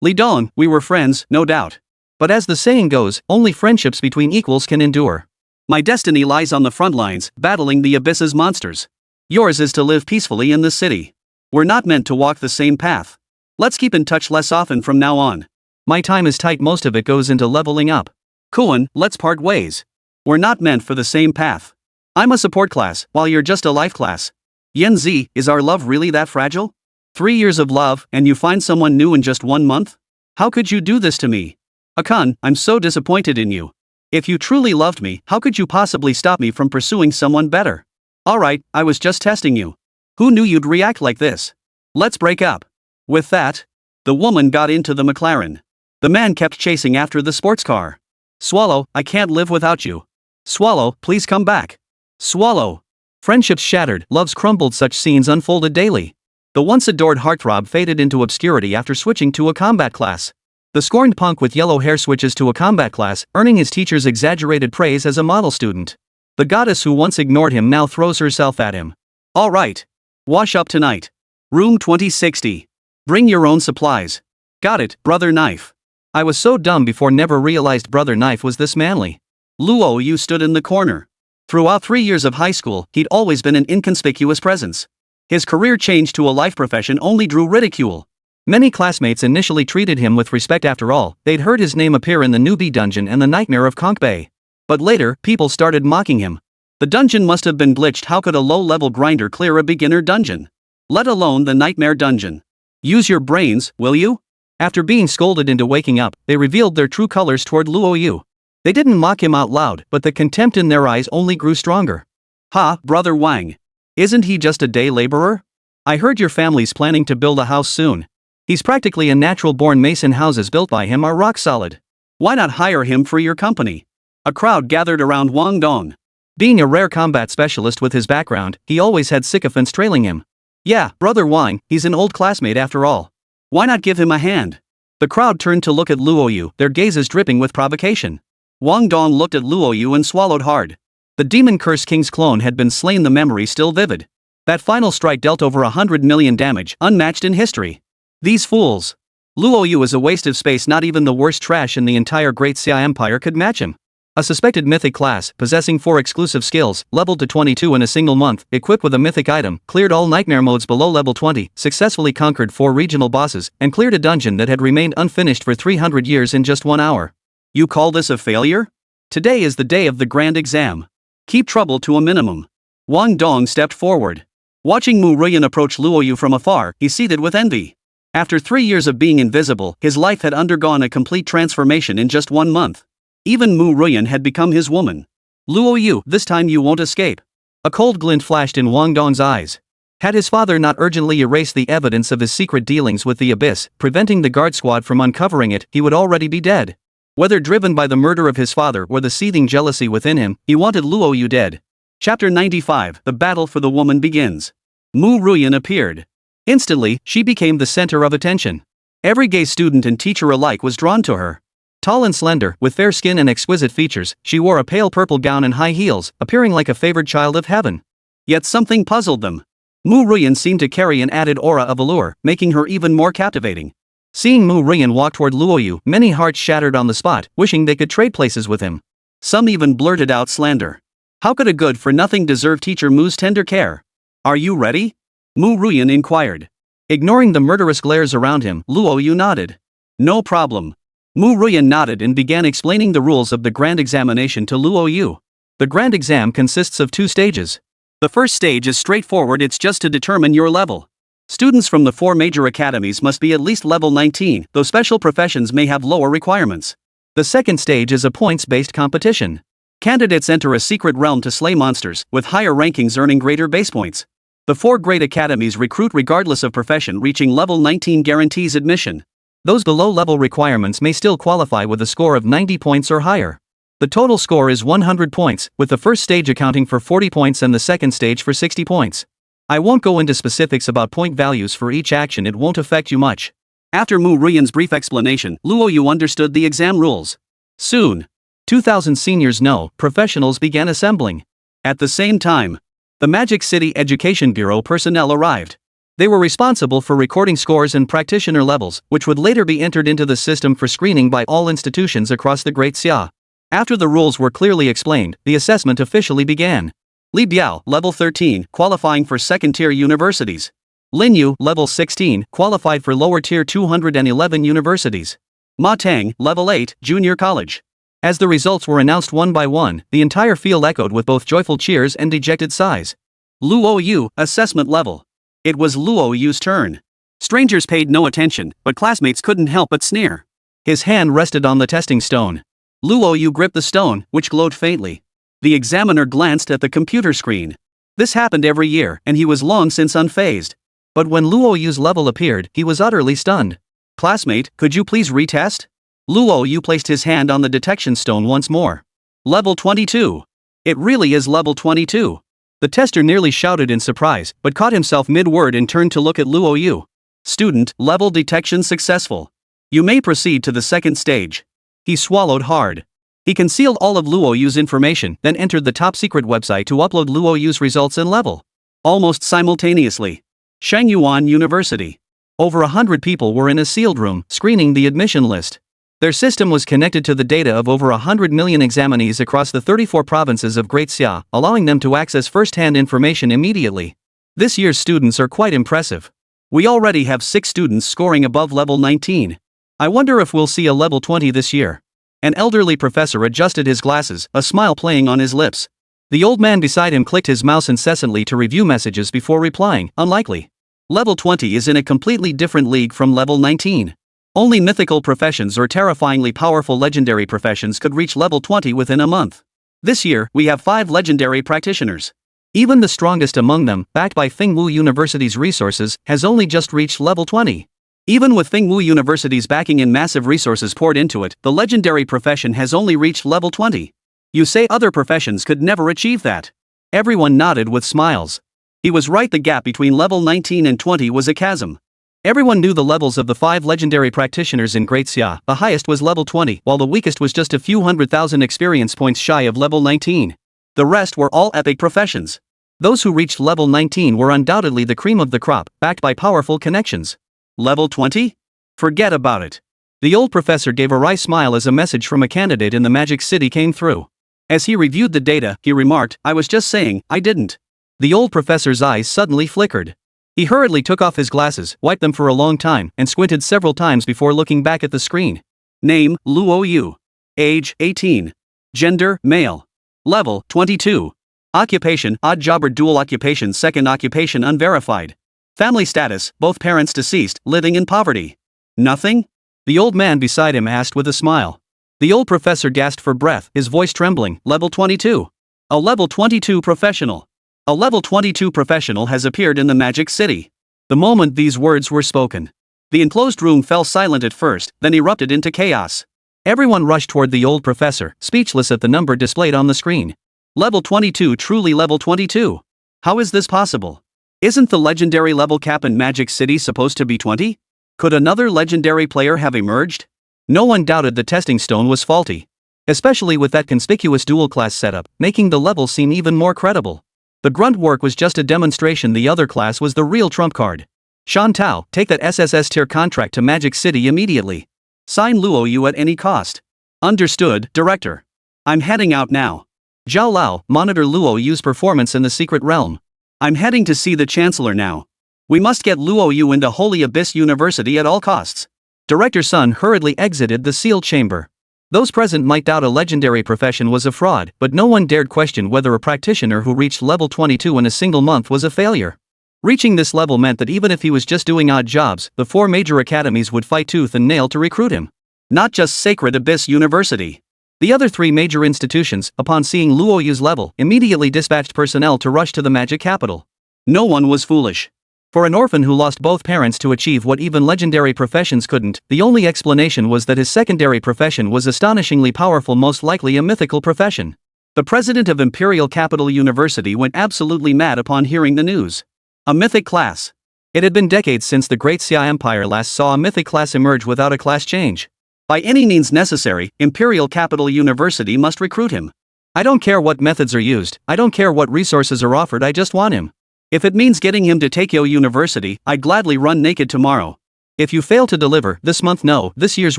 Li Dong, we were friends, no doubt. But as the saying goes, only friendships between equals can endure. My destiny lies on the front lines, battling the abyss's monsters. Yours is to live peacefully in the city. We're not meant to walk the same path. Let's keep in touch less often from now on. My time is tight, most of it goes into leveling up. Kuan, let's part ways. We're not meant for the same path. I'm a support class, while you're just a life class. Yen Zi, is our love really that fragile? 3 years of love, and you find someone new in just 1 month? How could you do this to me? Akan, I'm so disappointed in you. If you truly loved me, how could you possibly stop me from pursuing someone better? Alright, I was just testing you. Who knew you'd react like this? Let's break up. With that, the woman got into the McLaren. The man kept chasing after the sports car. Swallow, I can't live without you. Swallow, please come back. Swallow. Friendships shattered, loves crumbled, such scenes unfolded daily. The once adored heartthrob faded into obscurity after switching to a combat class. The scorned punk with yellow hair switches to a combat class, earning his teacher's exaggerated praise as a model student. The goddess who once ignored him now throws herself at him. Alright. Wash up tonight. Room 2060. Bring your own supplies. Got it, Brother Knife. I was so dumb before, never realized Brother Knife was this manly. Luo Yu stood in the corner. Throughout 3 years of high school, he'd always been an inconspicuous presence. His career change to a life profession only drew ridicule. Many classmates initially treated him with respect, after all, they'd heard his name appear in the newbie dungeon and the nightmare of Conch Bay. But later, people started mocking him. The dungeon must have been glitched. How could a low-level grinder clear a beginner dungeon? Let alone the nightmare dungeon. Use your brains, will you? After being scolded into waking up, they revealed their true colors toward Luo Yu. They didn't mock him out loud, but the contempt in their eyes only grew stronger. Ha, Brother Wang. Isn't he just a day laborer? I heard your family's planning to build a house soon. He's practically a natural-born mason. Houses built by him are rock solid. Why not hire him for your company? A crowd gathered around Wang Dong. Being a rare combat specialist with his background, he always had sycophants trailing him. Yeah, Brother Wang, he's an old classmate after all. Why not give him a hand? The crowd turned to look at Luo Yu, their gazes dripping with provocation. Wang Dong looked at Luo Yu and swallowed hard. The demon curse king's clone had been slain, the memory still vivid. That final strike dealt over 100 million damage, unmatched in history. These fools. Luo Yu is a waste of space. Not even the worst trash in the entire Great Xia Empire could match him. A suspected mythic class, possessing 4 exclusive skills, leveled to 22 in a single month, equipped with a mythic item, cleared all nightmare modes below level 20, successfully conquered 4 regional bosses, and cleared a dungeon that had remained unfinished for 300 years in just 1 hour. You call this a failure? Today is the day of the grand exam. Keep trouble to a minimum. Wang Dong stepped forward. Watching Mu Ruyan approach Luo Yu from afar, he seethed with envy. After 3 years of being invisible, his life had undergone a complete transformation in just 1 month. Even Mu Ruyan had become his woman. Luo Yu, this time you won't escape. A cold glint flashed in Wang Dong's eyes. Had his father not urgently erased the evidence of his secret dealings with the Abyss, preventing the guard squad from uncovering it, he would already be dead. Whether driven by the murder of his father or the seething jealousy within him, he wanted Luo Yu dead. Chapter 95, The Battle for the Woman begins. Mu Ruyan appeared. Instantly, she became the center of attention. Every gay student and teacher alike was drawn to her. Tall and slender, with fair skin and exquisite features, she wore a pale purple gown and high heels, appearing like a favored child of heaven. Yet something puzzled them. Mu Ruyan seemed to carry an added aura of allure, making her even more captivating. Seeing Mu Ruyan walk toward Luo Yu, many hearts shattered on the spot, wishing they could trade places with him. Some even blurted out slander. How could a good-for-nothing deserve teacher Mu's tender care? Are you ready? Mu Ruyan inquired. Ignoring the murderous glares around him, Luo Yu nodded. No problem. Mu Ruyan nodded and began explaining the rules of the grand examination to Luo Yu. The grand exam consists of 2 stages. The first stage is straightforward, it's just to determine your level. Students from the 4 major academies must be at least level 19, though special professions may have lower requirements. The second stage is a points-based competition. Candidates enter a secret realm to slay monsters, with higher rankings earning greater base points. The 4 great academies recruit regardless of profession. Reaching level 19 guarantees admission. Those below level requirements may still qualify with a score of 90 points or higher. The total score is 100 points, with the first stage accounting for 40 points and the second stage for 60 points. I won't go into specifics about point values for each action, it won't affect you much. After Mu Ruyan's brief explanation, Luo Yu understood the exam rules. Soon, 2,000 seniors no professionals began assembling. At the same time, the Magic City Education Bureau personnel arrived. They were responsible for recording scores and practitioner levels, which would later be entered into the system for screening by all institutions across the Great Xia. After the rules were clearly explained, the assessment officially began. Li Biao, level 13, qualifying for second-tier universities. Lin Yu, level 16, qualified for lower-tier 211 universities. Ma Tang, level 8, junior college. As the results were announced one by one, the entire field echoed with both joyful cheers and dejected sighs. Luo Yu, assessment level. It was Luo Yu's turn. Strangers paid no attention, but classmates couldn't help but sneer. His hand rested on the testing stone. Luo Yu gripped the stone, which glowed faintly. The examiner glanced at the computer screen. This happened every year, and he was long since unfazed. But when Luo Yu's level appeared, he was utterly stunned. Classmate, could you please retest? Luo Yu placed his hand on the detection stone once more. Level 22. It really is level 22. The tester nearly shouted in surprise, but caught himself mid-word and turned to look at Luo Yu. Student, level detection successful. You may proceed to the second stage. He swallowed hard. He concealed all of Luo Yu's information, then entered the top-secret website to upload Luo Yu's results and level. Almost simultaneously, Shangyuan University. Over 100 people were in a sealed room, screening the admission list. Their system was connected to the data of over 100 million examinees across the 34 provinces of Great Xia, allowing them to access first-hand information immediately. This year's students are quite impressive. We already have 6 students scoring above level 19. I wonder if we'll see a level 20 this year. An elderly professor adjusted his glasses, a smile playing on his lips. The old man beside him clicked his mouse incessantly to review messages before replying, unlikely. Level 20 is in a completely different league from level 19. Only mythical professions or terrifyingly powerful legendary professions could reach level 20 within a month. This year, we have 5 legendary practitioners. Even the strongest among them, backed by Fingwu University's resources, has only just reached level 20. Even with Fingwu University's backing and massive resources poured into it, the legendary profession has only reached level 20. You say other professions could never achieve that? Everyone nodded with smiles. He was right, the gap between level 19 and 20 was a chasm. Everyone knew the levels of the 5 legendary practitioners in Great Xia. The highest was level 20, while the weakest was just a few 100,000 experience points shy of level 19. The rest were all epic professions. Those who reached level 19 were undoubtedly the cream of the crop, backed by powerful connections. Level 20? Forget about it. The old professor gave a wry smile as a message from a candidate in the Magic City came through. As he reviewed the data, he remarked, I was just saying, I didn't. The old professor's eyes suddenly flickered. He hurriedly took off his glasses, wiped them for a long time, and squinted several times before looking back at the screen. Name, Luo Yu. Age, 18. Gender, male. Level, 22. Occupation, odd job or dual occupation, second occupation unverified. Family status, both parents deceased, living in poverty. Nothing? The old man beside him asked with a smile. The old professor gasped for breath, his voice trembling. Level 22. A level 22 professional. A level 22 professional has appeared in the Magic City. The moment these words were spoken, the enclosed room fell silent at first, then erupted into chaos. Everyone rushed toward the old professor, speechless at the number displayed on the screen. Level 22, truly level 22. How is this possible? Isn't the legendary level cap in Magic City supposed to be 20? Could another legendary player have emerged? No one doubted the testing stone was faulty. Especially with that conspicuous dual class setup, making the level seem even more credible. The grunt work was just a demonstration, the other class was the real trump card. Shan Tao, take that SSS tier contract to Magic City immediately. Sign Luo Yu at any cost. Understood, Director. I'm heading out now. Zhao Lao, monitor Luo Yu's performance in the secret realm. I'm heading to see the Chancellor now. We must get Luo Yu into Holy Abyss University at all costs. Director Sun hurriedly exited the sealed chamber. Those present might doubt a legendary profession was a fraud, but no one dared question whether a practitioner who reached level 22 in a single month was a failure. Reaching this level meant that even if he was just doing odd jobs, the 4 major academies would fight tooth and nail to recruit him. Not just Sacred Abyss University. The other 3 major institutions, upon seeing Luo Yu's level, immediately dispatched personnel to rush to the magic capital. No one was foolish. For an orphan who lost both parents to achieve what even legendary professions couldn't, the only explanation was that his secondary profession was astonishingly powerful, most likely a mythical profession. The president of Imperial Capital University went absolutely mad upon hearing the news. A mythic class. It had been decades since the Great Xia Empire last saw a mythic class emerge without a class change. By any means necessary, Imperial Capital University must recruit him. I don't care what methods are used, I don't care what resources are offered, I just want him. If it means getting him to Tokyo University, I'd gladly run naked tomorrow. If you fail to deliver this month, no, this year's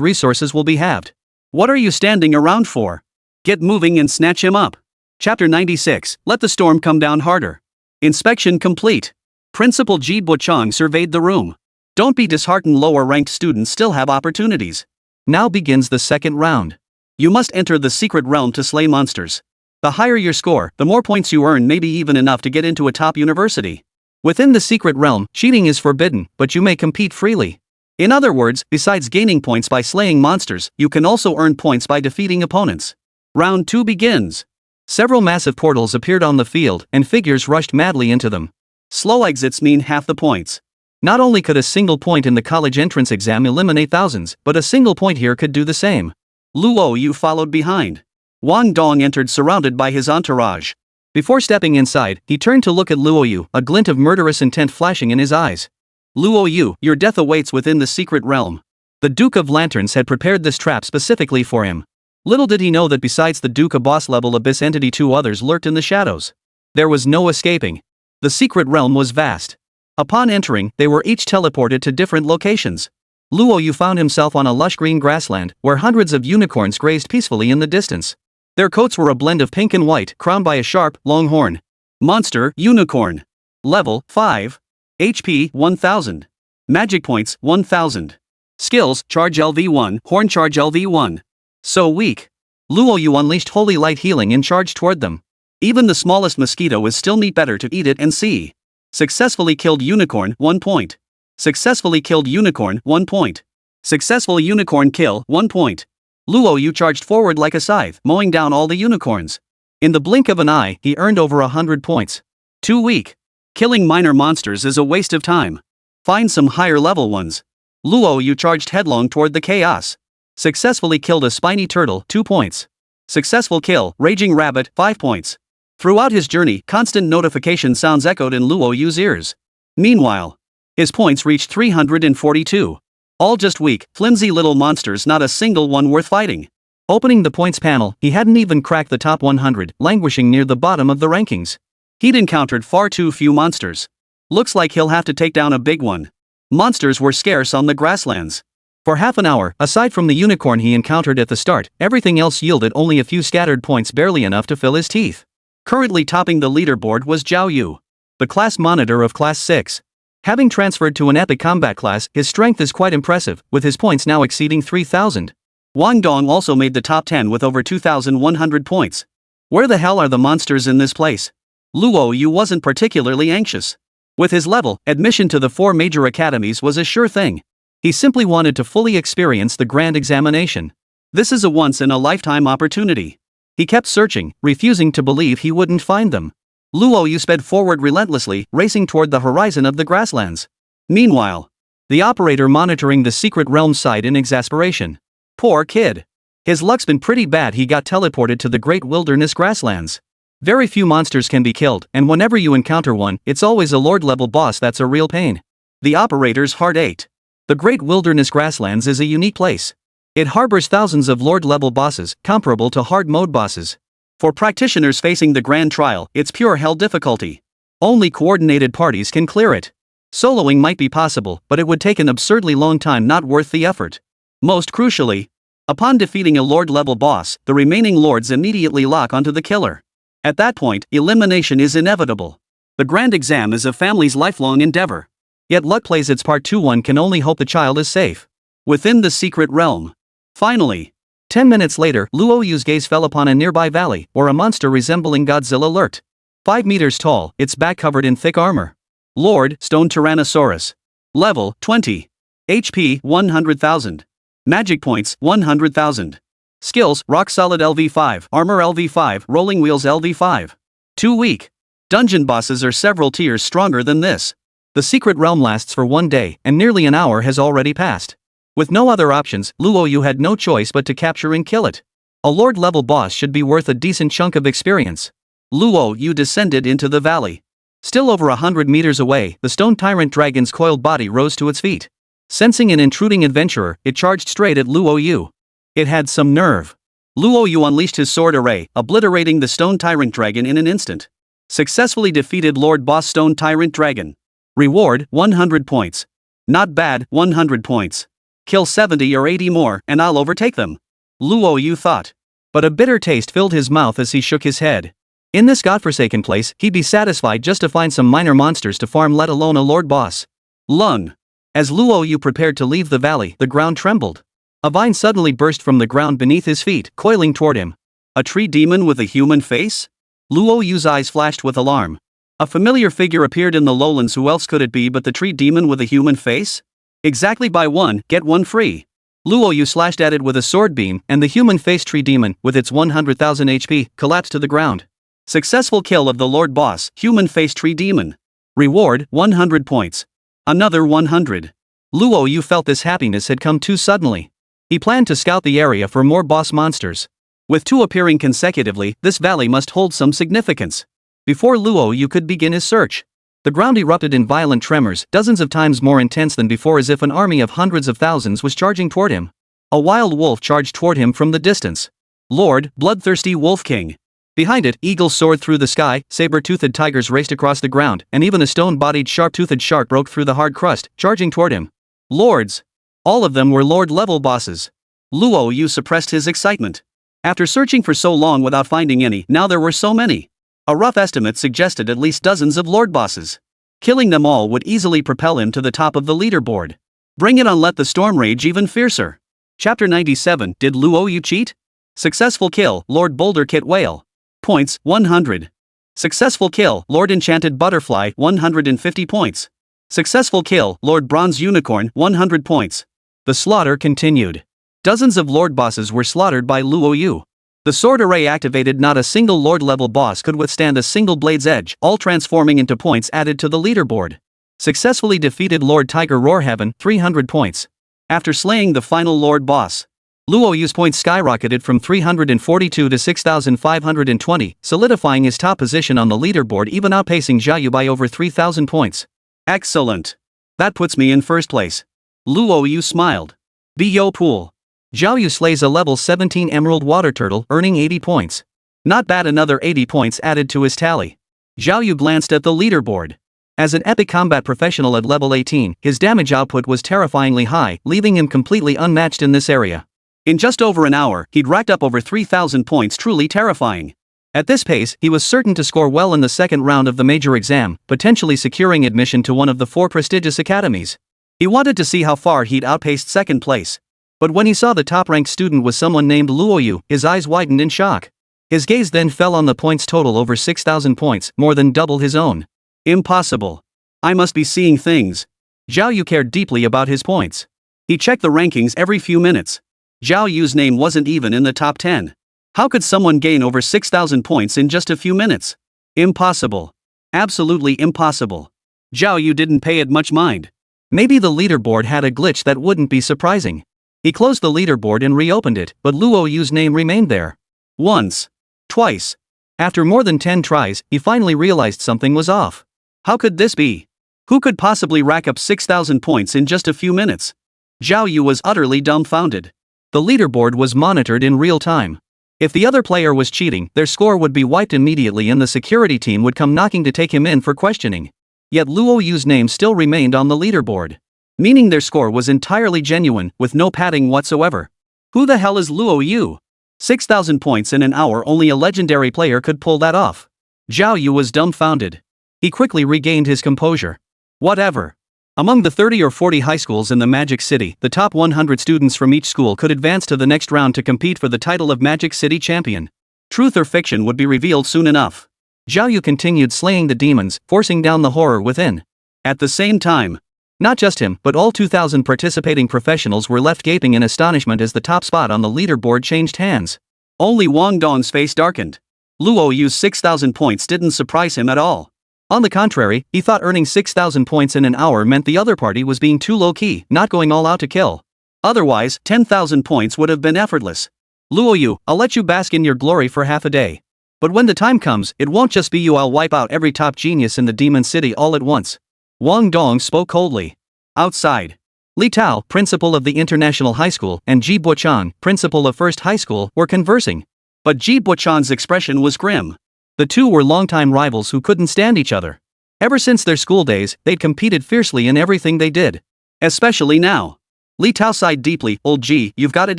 resources will be halved. What are you standing around for? Get moving and snatch him up. Chapter 96, Let the Storm Come Down Harder. Inspection complete. Principal Ji Buchang surveyed the room. Don't be disheartened, lower-ranked students still have opportunities. Now begins the second round. You must enter the secret realm to slay monsters. The higher your score, the more points you earn, maybe even enough to get into a top university. Within the secret realm, cheating is forbidden, but you may compete freely. In other words, besides gaining points by slaying monsters, you can also earn points by defeating opponents. Round 2 begins. Several massive portals appeared on the field, and figures rushed madly into them. Slow exits mean half the points. Not only could a single point in the college entrance exam eliminate thousands, but a single point here could do the same. Luo Yu followed behind. Wang Dong entered surrounded by his entourage. Before stepping inside, he turned to look at Luo Yu, a glint of murderous intent flashing in his eyes. Luo Yu, your death awaits within the secret realm. The Duke of Lanterns had prepared this trap specifically for him. Little did he know that besides the Duke, a boss-level abyss entity, 2 others lurked in the shadows. There was no escaping. The secret realm was vast. Upon entering, they were each teleported to different locations. Luo Yu found himself on a lush green grassland, where hundreds of unicorns grazed peacefully in the distance. Their coats were a blend of pink and white, crowned by a sharp, long horn. Monster, Unicorn. Level, 5. HP, 1000. Magic points, 1000. Skills, Charge LV1, Horn Charge LV1. So weak. Luo Yu unleashed Holy Light Healing and charged toward them. Even the smallest mosquito is still neat, better to eat it and see. Successfully killed Unicorn, 1 point. Successfully killed Unicorn, 1 point. Successful Unicorn kill, 1 point. Luo Yu charged forward like a scythe, mowing down all the unicorns. In the blink of an eye, he earned over 100 points. Too weak. Killing minor monsters is a waste of time. Find some higher level ones. Luo Yu charged headlong toward the chaos. Successfully killed a spiny turtle, 2 points. Successful kill, Raging Rabbit, 5 points. Throughout his journey, constant notification sounds echoed in Luo Yu's ears. Meanwhile, his points reached 342. All just weak, flimsy little monsters, not a single one worth fighting. Opening the points panel, he hadn't even cracked the top 100, languishing near the bottom of the rankings. He'd encountered far too few monsters. Looks like he'll have to take down a big one. Monsters were scarce on the grasslands. For half an hour, aside from the unicorn he encountered at the start, everything else yielded only a few scattered points, barely enough to fill his teeth. Currently topping the leaderboard was Zhao Yu, the class monitor of Class 6. Having transferred to an epic combat class, his strength is quite impressive, with his points now exceeding 3,000. Wang Dong also made the top 10 with over 2,100 points. Where the hell are the monsters in this place? Luo Yu wasn't particularly anxious. With his level, admission to the 4 major academies was a sure thing. He simply wanted to fully experience the grand examination. This is a once-in-a-lifetime opportunity. He kept searching, refusing to believe he wouldn't find them. Luo Yu sped forward relentlessly, racing toward the horizon of the grasslands. Meanwhile, the operator monitoring the secret realm sighed in exasperation. Poor kid. His luck's been pretty bad. He got teleported to the great wilderness grasslands. Very few monsters can be killed, and whenever you encounter one, it's always a lord-level boss that's a real pain. The operator's heart ached. The great wilderness grasslands is a unique place. It harbors thousands of lord-level bosses, comparable to hard-mode bosses. For practitioners facing the grand trial, it's pure hell difficulty. Only coordinated parties can clear it. Soloing might be possible, but it would take an absurdly long time, not worth the effort. Most crucially, upon defeating a lord-level boss, the remaining lords immediately lock onto the killer. At that point, elimination is inevitable. The grand exam is a family's lifelong endeavor. Yet luck plays its part too. One can only hope the child is safe within the secret realm. Finally, 10 minutes later, Luo Yu's gaze fell upon a nearby valley, where a monster resembling Godzilla lurked. 5 meters tall, its back covered in thick armor. Lord, Stone Tyrannosaurus. Level, 20. HP, 100,000. Magic points, 100,000. Skills, Rock Solid LV5, Armor LV5, Rolling Wheels LV5. Too weak. Dungeon bosses are several tiers stronger than this. The secret realm lasts for 1 day, and nearly an hour has already passed. With no other options, Luo Yu had no choice but to capture and kill it. A Lord-level boss should be worth a decent chunk of experience. Luo Yu descended into the valley. Still over 100 meters away, the stone tyrant dragon's coiled body rose to its feet. Sensing an intruding adventurer, it charged straight at Luo Yu. It had some nerve. Luo Yu unleashed his sword array, obliterating the stone tyrant dragon in an instant. Successfully defeated Lord Boss Stone Tyrant Dragon. Reward, 100 points. Not bad, 100 points. Kill 70 or 80 more, and I'll overtake them. Luo Yu thought. But a bitter taste filled his mouth as he shook his head. In this godforsaken place, he'd be satisfied just to find some minor monsters to farm, let alone a lord boss. Lung. As Luo Yu prepared to leave the valley, the ground trembled. A vine suddenly burst from the ground beneath his feet, coiling toward him. A tree demon with a human face? Luo Yu's eyes flashed with alarm. A familiar figure appeared in the lowlands. Who else could it be but the tree demon with a human face? Exactly, buy one, get one free. Luo Yu slashed at it with a sword beam, and the human-faced tree demon, with its 100,000 HP, collapsed to the ground. Successful kill of the Lord Boss, human-faced tree demon. Reward, 100 points. Another 100. Luo Yu felt this happiness had come too suddenly. He planned to scout the area for more boss monsters. With 2 appearing consecutively, this valley must hold some significance. Before Luo Yu could begin his search, the ground erupted in violent tremors, dozens of times more intense than before, as if an army of hundreds of thousands was charging toward him. A wild wolf charged toward him from the distance. Lord, bloodthirsty Wolf King. Behind it, eagles soared through the sky, saber-toothed tigers raced across the ground, and even a stone-bodied sharp-toothed shark broke through the hard crust, charging toward him. Lords! All of them were Lord-level bosses. Luo Yu suppressed his excitement. After searching for so long without finding any, now there were so many. A rough estimate suggested at least dozens of Lord bosses. Killing them all would easily propel him to the top of the leaderboard. Bring it on, let the storm rage even fiercer. Chapter 97. Did Luo Yu cheat? Successful kill, Lord Boulder Kit Whale. Points, 100. Successful kill, Lord Enchanted Butterfly, 150 points. Successful kill, Lord Bronze Unicorn, 100 points. The slaughter continued. Dozens of Lord bosses were slaughtered by Luo Yu. The sword array activated. Not a single Lord-level boss could withstand a single blade's edge, all transforming into points added to the leaderboard. Successfully defeated Lord Tiger Roarhaven, 300 points. After slaying the final Lord boss, Luo Yu's points skyrocketed from 342 to 6,520, solidifying his top position on the leaderboard, even outpacing Zhao Yu by over 3,000 points. Excellent. That puts me in first place. Luo Yu smiled. Bo Pool. Zhao Yu slays a level 17 emerald water turtle, earning 80 points. Not bad, another 80 points added to his tally. Zhao Yu glanced at the leaderboard. As an epic combat professional at level 18, his damage output was terrifyingly high, leaving him completely unmatched in this area. In just over an hour, he'd racked up over 3,000 points, truly terrifying. At this pace, he was certain to score well in the second round of the major exam, potentially securing admission to one of the 4 prestigious academies. He wanted to see how far he'd outpaced second place. But when he saw the top-ranked student was someone named Luo Yu, his eyes widened in shock. His gaze then fell on the points total, over 6,000 points, more than double his own. Impossible. I must be seeing things. Zhao Yu cared deeply about his points. He checked the rankings every few minutes. Zhao Yu's name wasn't even in the top 10. How could someone gain over 6,000 points in just a few minutes? Impossible. Absolutely impossible. Zhao Yu didn't pay it much mind. Maybe the leaderboard had a glitch that wouldn't be surprising. He closed the leaderboard and reopened it, but Luo Yu's name remained there. Once. Twice. After more than 10 tries, he finally realized something was off. How could this be? Who could possibly rack up 6,000 points in just a few minutes? Zhao Yu was utterly dumbfounded. The leaderboard was monitored in real time. If the other player was cheating, their score would be wiped immediately and the security team would come knocking to take him in for questioning. Yet Luo Yu's name still remained on the leaderboard. Meaning their score was entirely genuine, with no padding whatsoever. Who the hell is Luo Yu? 6,000 points in an hour, only a legendary player could pull that off. Zhao Yu was dumbfounded. He quickly regained his composure. Whatever. Among the 30 or 40 high schools in the Magic City, the top 100 students from each school could advance to the next round to compete for the title of Magic City champion. Truth or fiction would be revealed soon enough. Zhao Yu continued slaying the demons, forcing down the horror within. At the same time, not just him, but all 2,000 participating professionals were left gaping in astonishment as the top spot on the leaderboard changed hands. Only Wang Dong's face darkened. Luo Yu's 6,000 points didn't surprise him at all. On the contrary, he thought earning 6,000 points in an hour meant the other party was being too low-key, not going all out to kill. Otherwise, 10,000 points would have been effortless. Luo Yu, I'll let you bask in your glory for half a day. But when the time comes, it won't just be you, I'll wipe out every top genius in the Demon City all at once. Wang Dong spoke coldly. Outside, Li Tao, principal of the International High School, and Ji Buchan, principal of First High School, were conversing. but Ji Buchan's expression was grim. The two were longtime rivals who couldn't stand each other. Ever since their school days, they'd competed fiercely in everything they did. Especially now. Li Tao sighed deeply. Old Ji, you've got it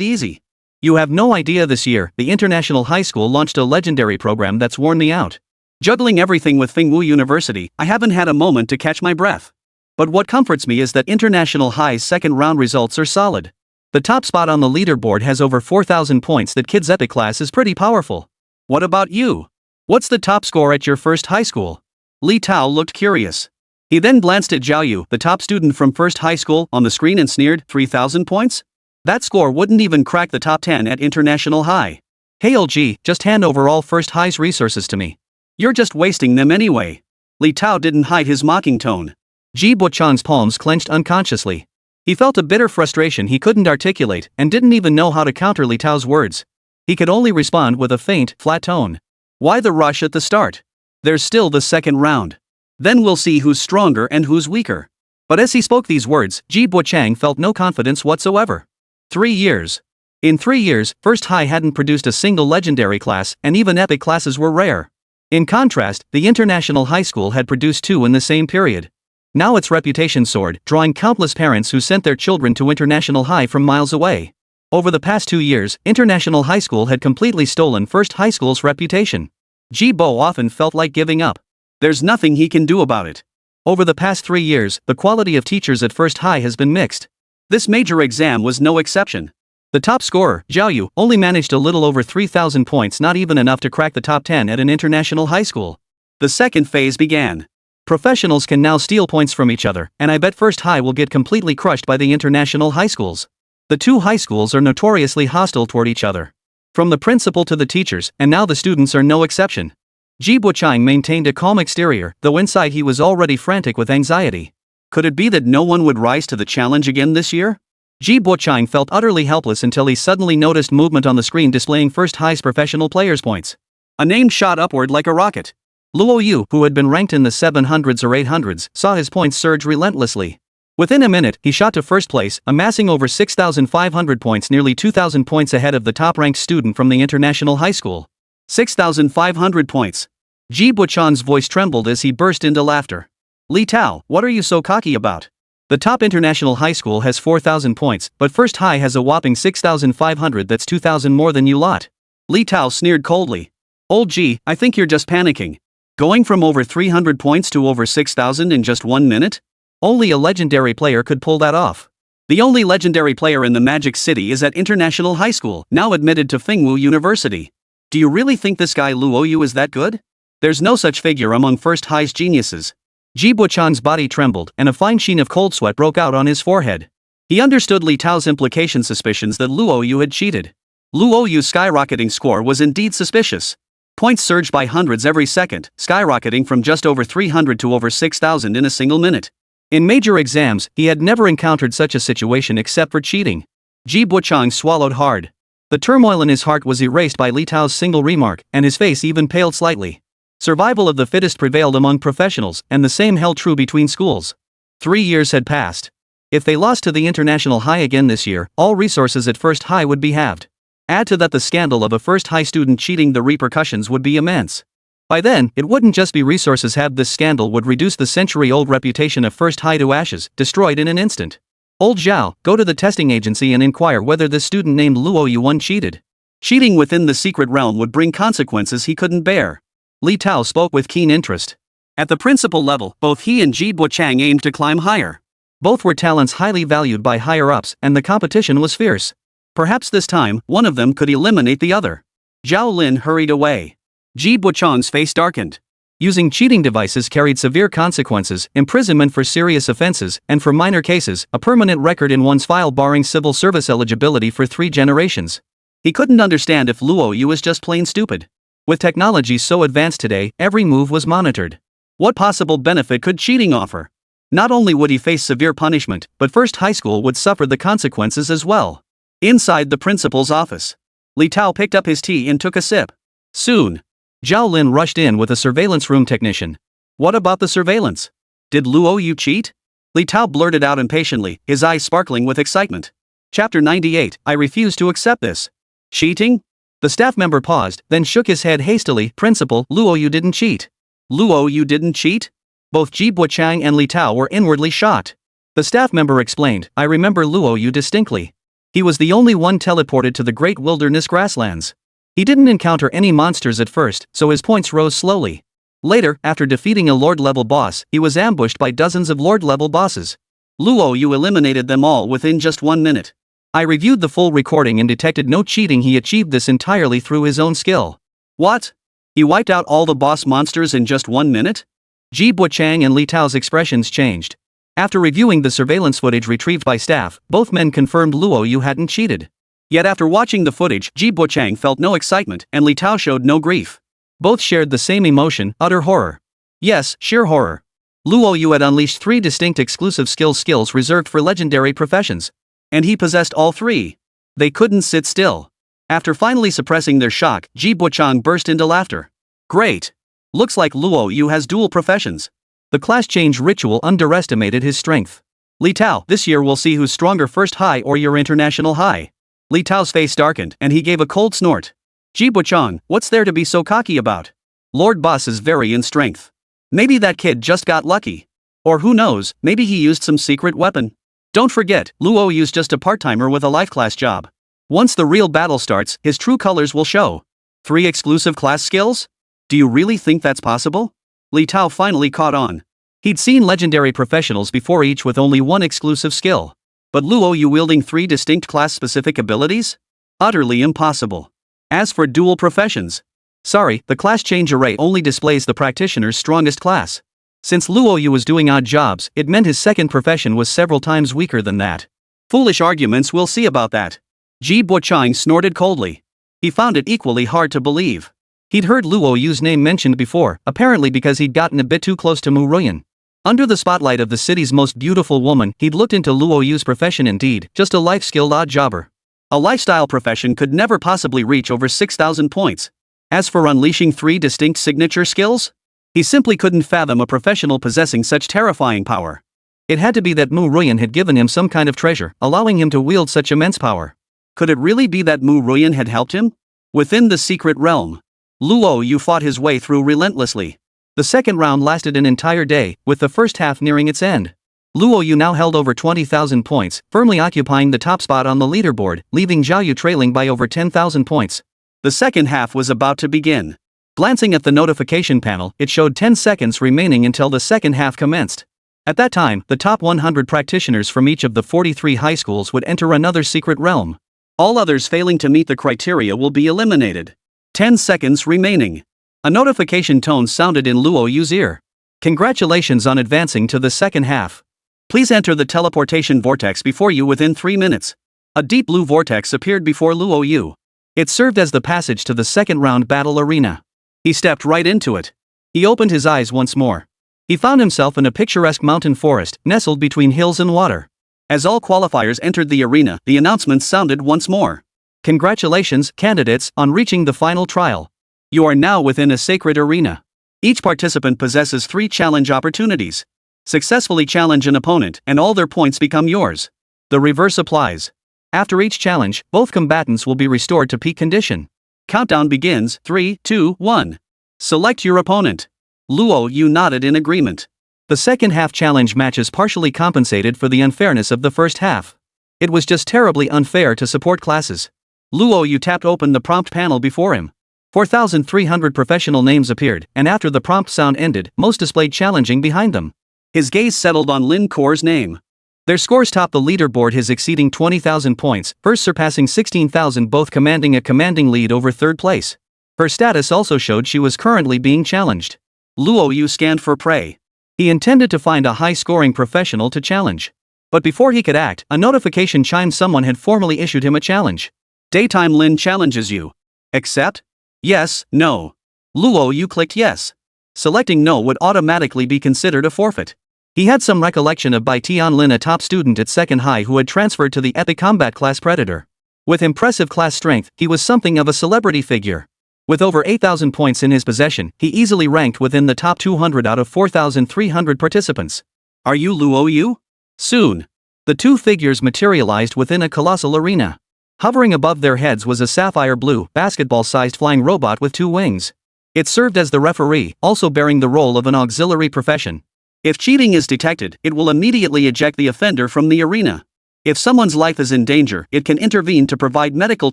easy. You have no idea, this year, the International High School launched a legendary program that's worn me out. Juggling everything with Fengwu University, I haven't had a moment to catch my breath. But what comforts me is that International High's second round results are solid. The top spot on the leaderboard has over 4,000 points. That kid's epic class is pretty powerful. What about you? What's the top score at your first high school? Li Tao looked curious. He then glanced at Zhao Yu, the top student from First High School, on the screen and sneered, 3,000 points? That score wouldn't even crack the top 10 at International High. Hey LG, just hand over all First High's resources to me. You're just wasting them anyway. Li Tao didn't hide his mocking tone. Ji Buchan's palms clenched unconsciously. He felt a bitter frustration he couldn't articulate and didn't even know how to counter Li Tao's words. He could only respond with a faint, flat tone. Why the rush at the start? There's still the second round. Then we'll see who's stronger and who's weaker. But as he spoke these words, Ji Buchang felt no confidence whatsoever. 3 years. In 3 years, First High hadn't produced a single legendary class, and even epic classes were rare. In contrast, the International High School had produced 2 in the same period. Now its reputation soared, drawing countless parents who sent their children to International High from miles away. Over the past 2 years, International High School had completely stolen First High School's reputation. Ji Bo often felt like giving up. There's nothing he can do about it. Over the past 3 years, the quality of teachers at First High has been mixed. This major exam was no exception. The top scorer, Zhao Yu, only managed a little over 3,000 points, not even enough to crack the top 10 at an international high school. The second phase began. Professionals can now steal points from each other, and I bet First High will get completely crushed by the international high schools. The two high schools are notoriously hostile toward each other. From the principal to the teachers, and now the students are no exception. Ji Buchang maintained a calm exterior, though inside he was already frantic with anxiety. Could it be that no one would rise to the challenge again this year? Ji Buchang felt utterly helpless until he suddenly noticed movement on the screen displaying First High's professional players' points. A name shot upward like a rocket. Luo Yu, who had been ranked in the 700s or 800s, saw his points surge relentlessly. Within a minute, he shot to first place, amassing over 6,500 points, nearly 2,000 points ahead of the top-ranked student from the International High School. 6,500 points. Ji Buchan's voice trembled as he burst into laughter. Li Tao, what are you so cocky about? The top international high school has 4,000 points, but First High has a whopping 6,500. That's 2,000 more than you lot. Li Tao sneered coldly. Old Ji, I think you're just panicking. Going from over 300 points to over 6,000 in just 1 minute? Only a legendary player could pull that off. The only legendary player in the Magic City is at International High School, now admitted to Fengwu University. Do you really think this guy Luo Yu is that good? There's no such figure among First High's geniuses. Ji Buchan's body trembled, and a fine sheen of cold sweat broke out on his forehead. He understood Li Tao's implication suspicions that Luo Yu had cheated. Luo Yu's skyrocketing score was indeed suspicious. Points surged by hundreds every second, skyrocketing from just over 300 to over 6,000 in a single minute. In major exams, he had never encountered such a situation except for cheating. Ji Buchang swallowed hard. The turmoil in his heart was erased by Li Tao's single remark, and his face even paled slightly. Survival of the fittest prevailed among professionals, and the same held true between schools. 3 years had passed. If they lost to the International High again this year, all resources at First High would be halved. Add to that the scandal of a First High student cheating, the repercussions would be immense. By then, it wouldn't just be resources halved, this scandal would reduce the century-old reputation of First High to ashes, destroyed in an instant. Old Zhao, go to the testing agency and inquire whether this student named Luo Yu cheated. Cheating within the secret realm would bring consequences he couldn't bear. Li Tao spoke with keen interest. At the principal level, both he and Ji Buchang aimed to climb higher. Both were talents highly valued by higher-ups, and the competition was fierce. Perhaps this time, one of them could eliminate the other. Zhao Lin hurried away. Ji Buchang's face darkened. Using cheating devices carried severe consequences, imprisonment for serious offenses, and for minor cases, a permanent record in one's file barring civil service eligibility for 3 generations. He couldn't understand if Luo Yu was just plain stupid. With technology so advanced today, every move was monitored. What possible benefit could cheating offer? Not only would he face severe punishment, but first high school would suffer the consequences as well. Inside the principal's office, Li Tao picked up his tea and took a sip. Soon, Zhao Lin rushed in with a surveillance room technician. What about the surveillance? Did Luo Yu cheat? Li Tao blurted out impatiently, his eyes sparkling with excitement. Chapter 98, I refuse to accept this. Cheating? The staff member paused, then shook his head hastily. Principal, Luo Yu didn't cheat. Luo Yu didn't cheat? Both Ji Buochang and Li Tao were inwardly shocked. The staff member explained, I remember Luo Yu distinctly. He was the only one teleported to the Great Wilderness Grasslands. He didn't encounter any monsters at first, so his points rose slowly. Later, after defeating a Lord-level boss, he was ambushed by dozens of Lord-level bosses. Luo Yu eliminated them all within just 1 minute. I reviewed the full recording and detected no cheating. He achieved this entirely through his own skill. What? He wiped out all the boss monsters in just 1 minute? Ji Buochang and Li Tao's expressions changed. After reviewing the surveillance footage retrieved by staff, both men confirmed Luo Yu hadn't cheated. Yet after watching the footage, Ji Buochang felt no excitement and Li Tao showed no grief. Both shared the same emotion, utter horror. Yes, sheer horror. Luo Yu had unleashed 3 distinct exclusive skills reserved for legendary professions. And he possessed all 3. They couldn't sit still. After finally suppressing their shock, Ji Buochang burst into laughter. Great! Looks like Luo Yu has dual professions. The class change ritual underestimated his strength. Li Tao, this year we'll see who's stronger, first high or your international high. Li Tao's face darkened and he gave a cold snort. Ji Buochang, what's there to be so cocky about? Lord Boss is very in strength. Maybe that kid just got lucky. Or who knows, maybe he used some secret weapon. Don't forget, Luo Yu's just a part-timer with a life class job. Once the real battle starts, his true colors will show. 3 exclusive class skills? Do you really think that's possible? Li Tao finally caught on. He'd seen legendary professionals before, each with only 1 exclusive skill. But Luo Yu wielding 3 distinct class-specific abilities? Utterly impossible. As for dual professions, sorry, the class change array only displays the practitioner's strongest class. Since Luo Yu was doing odd jobs, it meant his second profession was several times weaker than that. Foolish arguments, we'll see about that. Ji Buochang snorted coldly. He found it equally hard to believe. He'd heard Luo Yu's name mentioned before, apparently because he'd gotten a bit too close to Mu Ruyan. Under the spotlight of the city's most beautiful woman, he'd looked into Luo Yu's profession. Indeed, just a life-skilled odd jobber. A lifestyle profession could never possibly reach over 6,000 points. As for unleashing 3 distinct signature skills? He simply couldn't fathom a professional possessing such terrifying power. It had to be that Mu Ruyan had given him some kind of treasure, allowing him to wield such immense power. Could it really be that Mu Ruyan had helped him? Within the secret realm, Luo Yu fought his way through relentlessly. The second round lasted an entire day, with the first half nearing its end. Luo Yu now held over 20,000 points, firmly occupying the top spot on the leaderboard, leaving Zhao Yu trailing by over 10,000 points. The second half was about to begin. Glancing at the notification panel, it showed 10 seconds remaining until the second half commenced. At that time, the top 100 practitioners from each of the 43 high schools would enter another secret realm. All others failing to meet the criteria will be eliminated. 10 seconds remaining. A notification tone sounded in Luo Yu's ear. Congratulations on advancing to the second half. Please enter the teleportation vortex before you within 3 minutes. A deep blue vortex appeared before Luo Yu. It served as the passage to the second round battle arena. He stepped right into it. He opened his eyes once more. He found himself in a picturesque mountain forest, nestled between hills and water. As all qualifiers entered the arena, the announcements sounded once more. Congratulations, candidates, on reaching the final trial. You are now within a sacred arena. Each participant possesses 3 challenge opportunities. Successfully challenge an opponent, and all their points become yours. The reverse applies. After each challenge, both combatants will be restored to peak condition. Countdown begins, 3, 2, 1. Select your opponent. Luo Yu nodded in agreement. The second half challenge matches partially compensated for the unfairness of the first half. It was just terribly unfair to support classes. Luo Yu tapped open the prompt panel before him. 4,300 professional names appeared, and after the prompt sound ended, most displayed challenging behind them. His gaze settled on Lin Kor's name. Their scores topped the leaderboard, his exceeding 20,000 points, first surpassing 16,000, both commanding a commanding lead over third place. Her status also showed she was currently being challenged. Luo Yu scanned for prey. He intended to find a high-scoring professional to challenge. But before he could act, a notification chimed. Someone had formally issued him a challenge. Daytime Lin challenges you. Accept? Yes, no. Luo Yu clicked yes. Selecting no would automatically be considered a forfeit. He had some recollection of Bai Tianlin, a top student at second high who had transferred to the Epic Combat class Predator. With impressive class strength, he was something of a celebrity figure. With over 8,000 points in his possession, he easily ranked within the top 200 out of 4,300 participants. Are you Luo Yu? Soon. The two figures materialized within a colossal arena. Hovering above their heads was a sapphire blue, basketball-sized flying robot with two wings. It served as the referee, also bearing the role of an auxiliary profession. If cheating is detected, it will immediately eject the offender from the arena. If someone's life is in danger, it can intervene to provide medical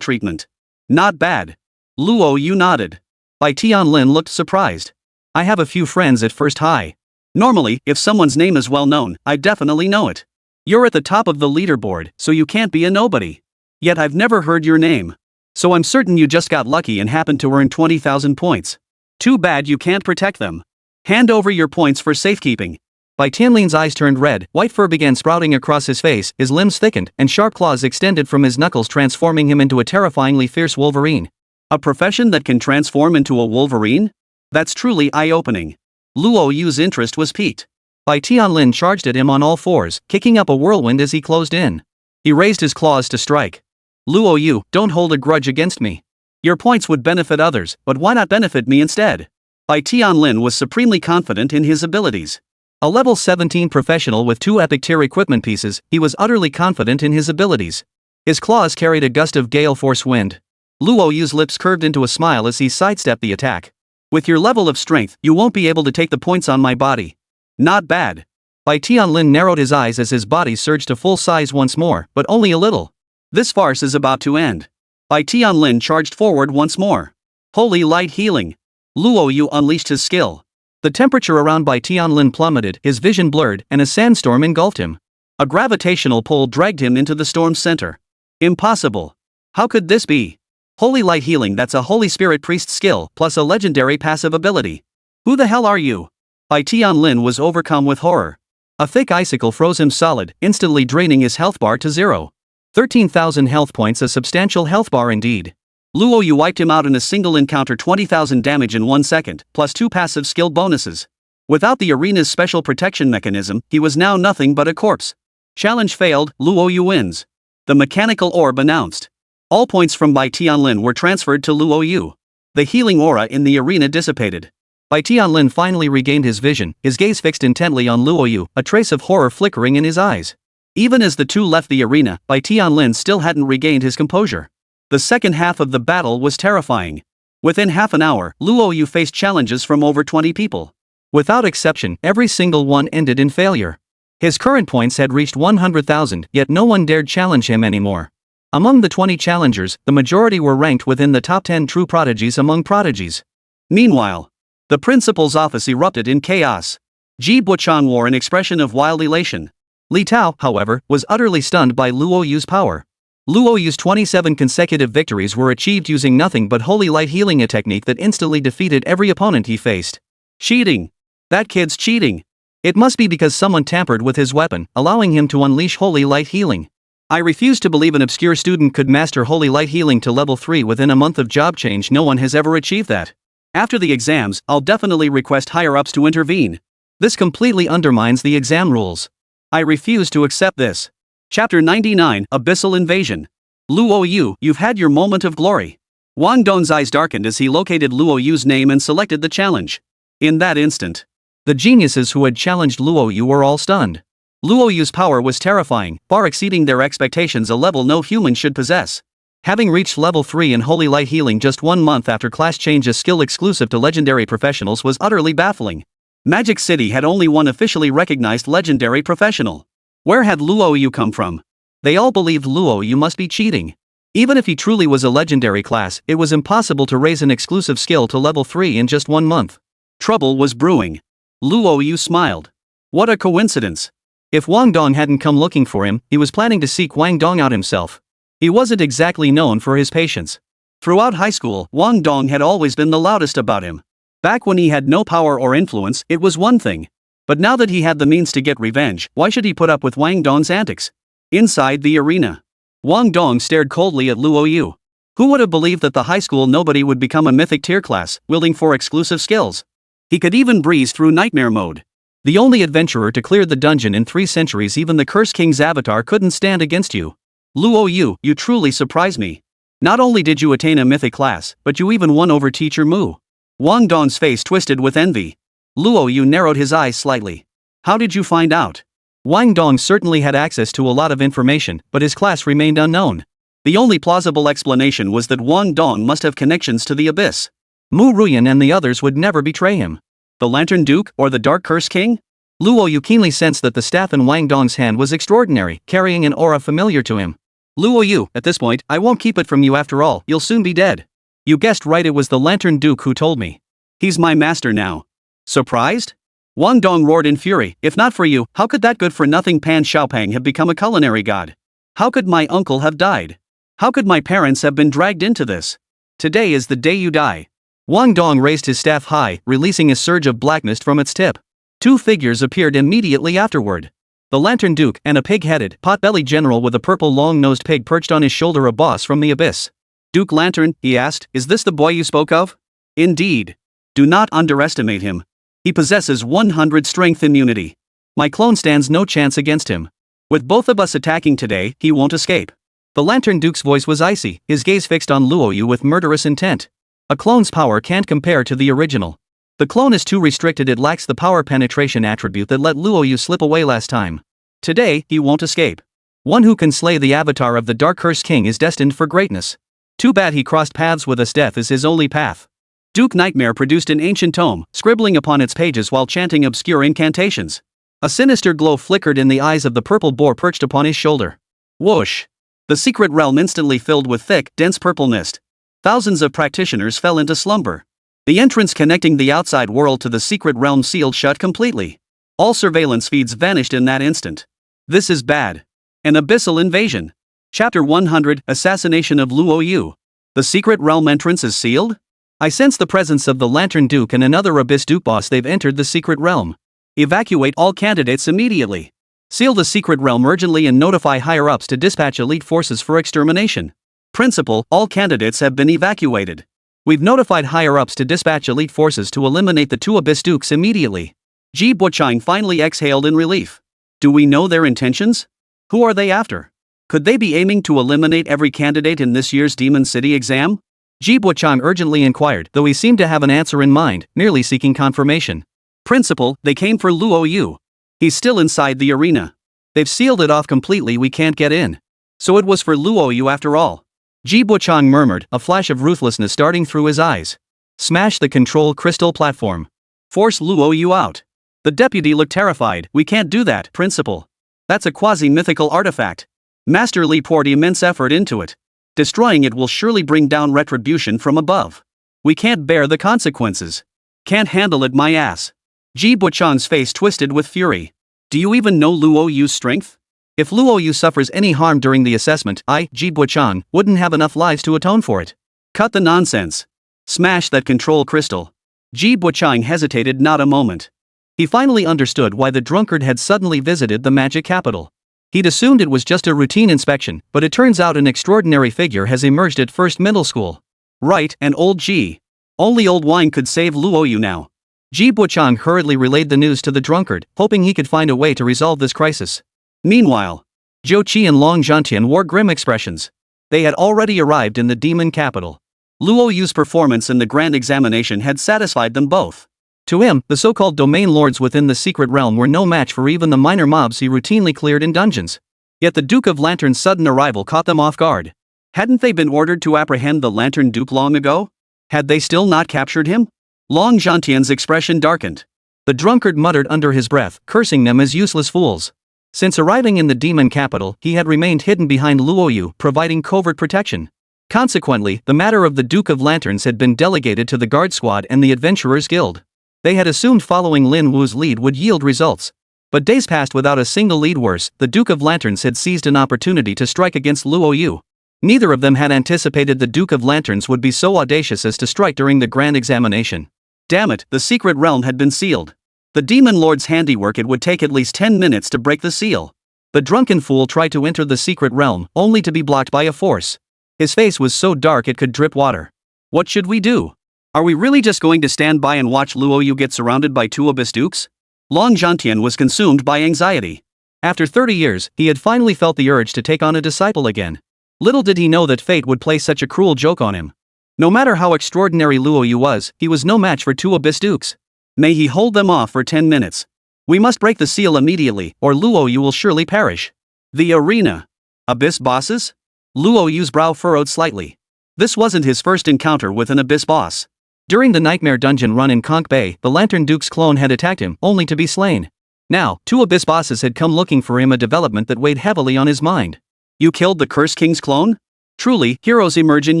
treatment. Not bad. Luo Yu nodded. Bai Tianlin looked surprised. I have a few friends at first high. Normally, if someone's name is well known, I definitely know it. You're at the top of the leaderboard, so you can't be a nobody. Yet I've never heard your name. So I'm certain you just got lucky and happened to earn 20,000 points. Too bad you can't protect them. Hand over your points for safekeeping. Bai Tianlin's eyes turned red, white fur began sprouting across his face, his limbs thickened, and sharp claws extended from his knuckles, transforming him into a terrifyingly fierce wolverine. A profession that can transform into a wolverine? That's truly eye-opening. Luo Yu's interest was piqued. Bai Tianlin charged at him on all fours, kicking up a whirlwind as he closed in. He raised his claws to strike. Luo Yu, don't hold a grudge against me. Your points would benefit others, but why not benefit me instead? Bai Tianlin was supremely confident in his abilities. A level 17 professional with 2 epic tier equipment pieces, he was utterly confident in his abilities. His claws carried a gust of gale force wind. Luo Yu's lips curved into a smile as he sidestepped the attack. With your level of strength, you won't be able to take the points on my body. Not bad. Bai Tianlin narrowed his eyes as his body surged to full size once more, but only a little. This farce is about to end. Bai Tianlin charged forward once more. Holy light healing. Luo Yu unleashed his skill. The temperature around Bai Tianlin plummeted, his vision blurred, and a sandstorm engulfed him. A gravitational pull dragged him into the storm's center. Impossible. How could this be? Holy light healing, that's a holy spirit priest skill, plus a legendary passive ability. Who the hell are you? Bai Tianlin was overcome with horror. A thick icicle froze him solid, instantly draining his health bar to 0. 13,000 health points, a substantial health bar indeed. Luo Yu wiped him out in a single encounter, 20,000 damage in 1 second, plus 2 passive skill bonuses. Without the arena's special protection mechanism, he was now nothing but a corpse. Challenge failed, Luo Yu wins. The mechanical orb announced. All points from Bai Tianlin were transferred to Luo Yu. The healing aura in the arena dissipated. Bai Tianlin finally regained his vision, his gaze fixed intently on Luo Yu, a trace of horror flickering in his eyes. Even as the two left the arena, Bai Tianlin still hadn't regained his composure. The second half of the battle was terrifying. Within half an hour, Luo Yu faced challenges from over 20 people. Without exception, every single one ended in failure. His current points had reached 100,000, yet no one dared challenge him anymore. Among the 20 challengers, the majority were ranked within the top 10 true prodigies among prodigies. Meanwhile, the principal's office erupted in chaos. Ji Buchan wore an expression of wild elation. Li Tao, however, was utterly stunned by Luo Yu's power. Luo Yu's 27 consecutive victories were achieved using nothing but holy light healing, a technique that instantly defeated every opponent he faced. Cheating. That kid's cheating. It must be because someone tampered with his weapon, allowing him to unleash holy light healing. I refuse to believe an obscure student could master holy light healing to level 3 within a month of job change. No one has ever achieved that. After the exams, I'll definitely request higher-ups to intervene. This completely undermines the exam rules. I refuse to accept this. Chapter 99, Abyssal Invasion. Luo Yu, you've had your moment of glory. Wang Dong's eyes darkened as he located Luo Yu's name and selected the challenge. In that instant, the geniuses who had challenged Luo Yu were all stunned. Luo Yu's power was terrifying, far exceeding their expectations, a level no human should possess. Having reached level 3 in Holy Light Healing just 1 month after class change, a skill exclusive to legendary professionals, was utterly baffling. Magic City had only one officially recognized legendary professional. Where had Luo Yu come from? They all believed Luo Yu must be cheating. Even if he truly was a legendary class, it was impossible to raise an exclusive skill to level 3 in just 1 month. Trouble was brewing. Luo Yu smiled. What a coincidence. If Wang Dong hadn't come looking for him, he was planning to seek Wang Dong out himself. He wasn't exactly known for his patience. Throughout high school, Wang Dong had always been the loudest about him. Back when he had no power or influence, it was one thing. But now that he had the means to get revenge, why should he put up with Wang Dong's antics? Inside the arena, Wang Dong stared coldly at Luo Yu. Who would have believed that the high school nobody would become a mythic tier class, wielding 4 exclusive skills? He could even breeze through nightmare mode. The only adventurer to clear the dungeon in 3 centuries, even the Curse King's avatar couldn't stand against you. Luo Yu, you truly surprise me. Not only did you attain a mythic class, but you even won over teacher Mu. Wang Dong's face twisted with envy. Luo Yu narrowed his eyes slightly. How did you find out? Wang Dong certainly had access to a lot of information, but his class remained unknown. The only plausible explanation was that Wang Dong must have connections to the abyss. Mu Ruyan and the others would never betray him. The Lantern Duke or the Dark Curse King? Luo Yu keenly sensed that the staff in Wang Dong's hand was extraordinary, carrying an aura familiar to him. Luo Yu, at this point, I won't keep it from you after all, you'll soon be dead. You guessed right, it was the Lantern Duke who told me. He's my master now. Surprised? Wang Dong roared in fury. If not for you, how could that good-for-nothing Pan Xiaopang have become a culinary god? How could my uncle have died? How could my parents have been dragged into this? Today is the day you die. Wang Dong raised his staff high, releasing a surge of black mist from its tip. 2 figures appeared immediately afterward. The Lantern Duke and a pig-headed, pot-bellied general with a purple long-nosed pig perched on his shoulder, a boss from the abyss. Duke Lantern, he asked, is this the boy you spoke of? Indeed. Do not underestimate him. He possesses 100 strength immunity. My clone stands no chance against him. With both of us attacking today, he won't escape. The Lantern Duke's voice was icy, his gaze fixed on Luo Yu with murderous intent. A clone's power can't compare to the original. The clone is too restricted, it lacks the power penetration attribute that let Luo Yu slip away last time. Today, he won't escape. One who can slay the avatar of the Dark Curse King is destined for greatness. Too bad he crossed paths with us, death is his only path. Duke Nightmare produced an ancient tome, scribbling upon its pages while chanting obscure incantations. A sinister glow flickered in the eyes of the purple boar perched upon his shoulder. Whoosh! The secret realm instantly filled with thick, dense purple mist. Thousands of practitioners fell into slumber. The entrance connecting the outside world to the secret realm sealed shut completely. All surveillance feeds vanished in that instant. This is bad. An abyssal invasion. Chapter 100, Assassination of Luo Yu. The secret realm entrance is sealed? I sense the presence of the Lantern Duke and another Abyss Duke boss. They've entered the secret realm. Evacuate all candidates immediately. Seal the secret realm urgently and notify higher-ups to dispatch elite forces for extermination. Principal, all candidates have been evacuated. We've notified higher-ups to dispatch elite forces to eliminate the 2 Abyss Dukes immediately. Ji Buchang finally exhaled in relief. Do we know their intentions? Who are they after? Could they be aiming to eliminate every candidate in this year's Demon City exam? Ji Buchang urgently inquired, though he seemed to have an answer in mind, merely seeking confirmation. Principal, they came for Luo Yu. He's still inside the arena. They've sealed it off completely, we can't get in. So it was for Luo Yu after all. Ji Buchang murmured, a flash of ruthlessness darting through his eyes. Smash the control crystal platform. Force Luo Yu out. The deputy looked terrified. We can't do that, Principal. That's a quasi-mythical artifact. Master Li poured immense effort into it. Destroying it will surely bring down retribution from above. We can't bear the consequences. Can't handle it, my ass. Ji Buchang's face twisted with fury. Do you even know Luo Yu's strength? If Luo Yu suffers any harm during the assessment, Ji Buchang, wouldn't have enough lives to atone for it. Cut the nonsense. Smash that control crystal. Ji Buchang hesitated not a moment. He finally understood why the drunkard had suddenly visited the magic capital. He'd assumed it was just a routine inspection, but it turns out an extraordinary figure has emerged at First Middle School. Right, and old Ji. Only old wine could save Luo Yu now. Ji Buchang hurriedly relayed the news to the drunkard, hoping he could find a way to resolve this crisis. Meanwhile, Zhou Qi and Long Zhantian wore grim expressions. They had already arrived in the demon capital. Luo Yu's performance in the grand examination had satisfied them both. To him, the so-called domain lords within the secret realm were no match for even the minor mobs he routinely cleared in dungeons. Yet the Duke of Lantern's sudden arrival caught them off guard. Hadn't they been ordered to apprehend the Lantern Duke long ago? Had they still not captured him? Long Zhantian's expression darkened. The drunkard muttered under his breath, cursing them as useless fools. Since arriving in the demon capital, he had remained hidden behind Luo Yu, providing covert protection. Consequently, the matter of the Duke of Lanterns had been delegated to the Guard Squad and the Adventurers Guild. They had assumed following Lin Wu's lead would yield results. But days passed without a single lead. Worse, the Duke of Lanterns had seized an opportunity to strike against Luo Yu. Neither of them had anticipated the Duke of Lanterns would be so audacious as to strike during the grand examination. Damn it, the secret realm had been sealed. The demon lord's handiwork, it would take at least 10 minutes to break the seal. The drunken fool tried to enter the secret realm, only to be blocked by a force. His face was so dark it could drip water. What should we do? Are we really just going to stand by and watch Luo Yu get surrounded by two abyss dukes? Long Zhantian was consumed by anxiety. After 30 years, he had finally felt the urge to take on a disciple again. Little did he know that fate would play such a cruel joke on him. No matter how extraordinary Luo Yu was, he was no match for two abyss dukes. May he hold them off for 10 minutes. We must break the seal immediately, or Luo Yu will surely perish. The arena. Abyss bosses? Luo Yu's brow furrowed slightly. This wasn't his first encounter with an abyss boss. During the nightmare dungeon run in Conch Bay, the Lantern Duke's clone had attacked him, only to be slain. Now, two abyss bosses had come looking for him, a development that weighed heavily on his mind. You killed the Cursed King's clone? Truly, heroes emerge in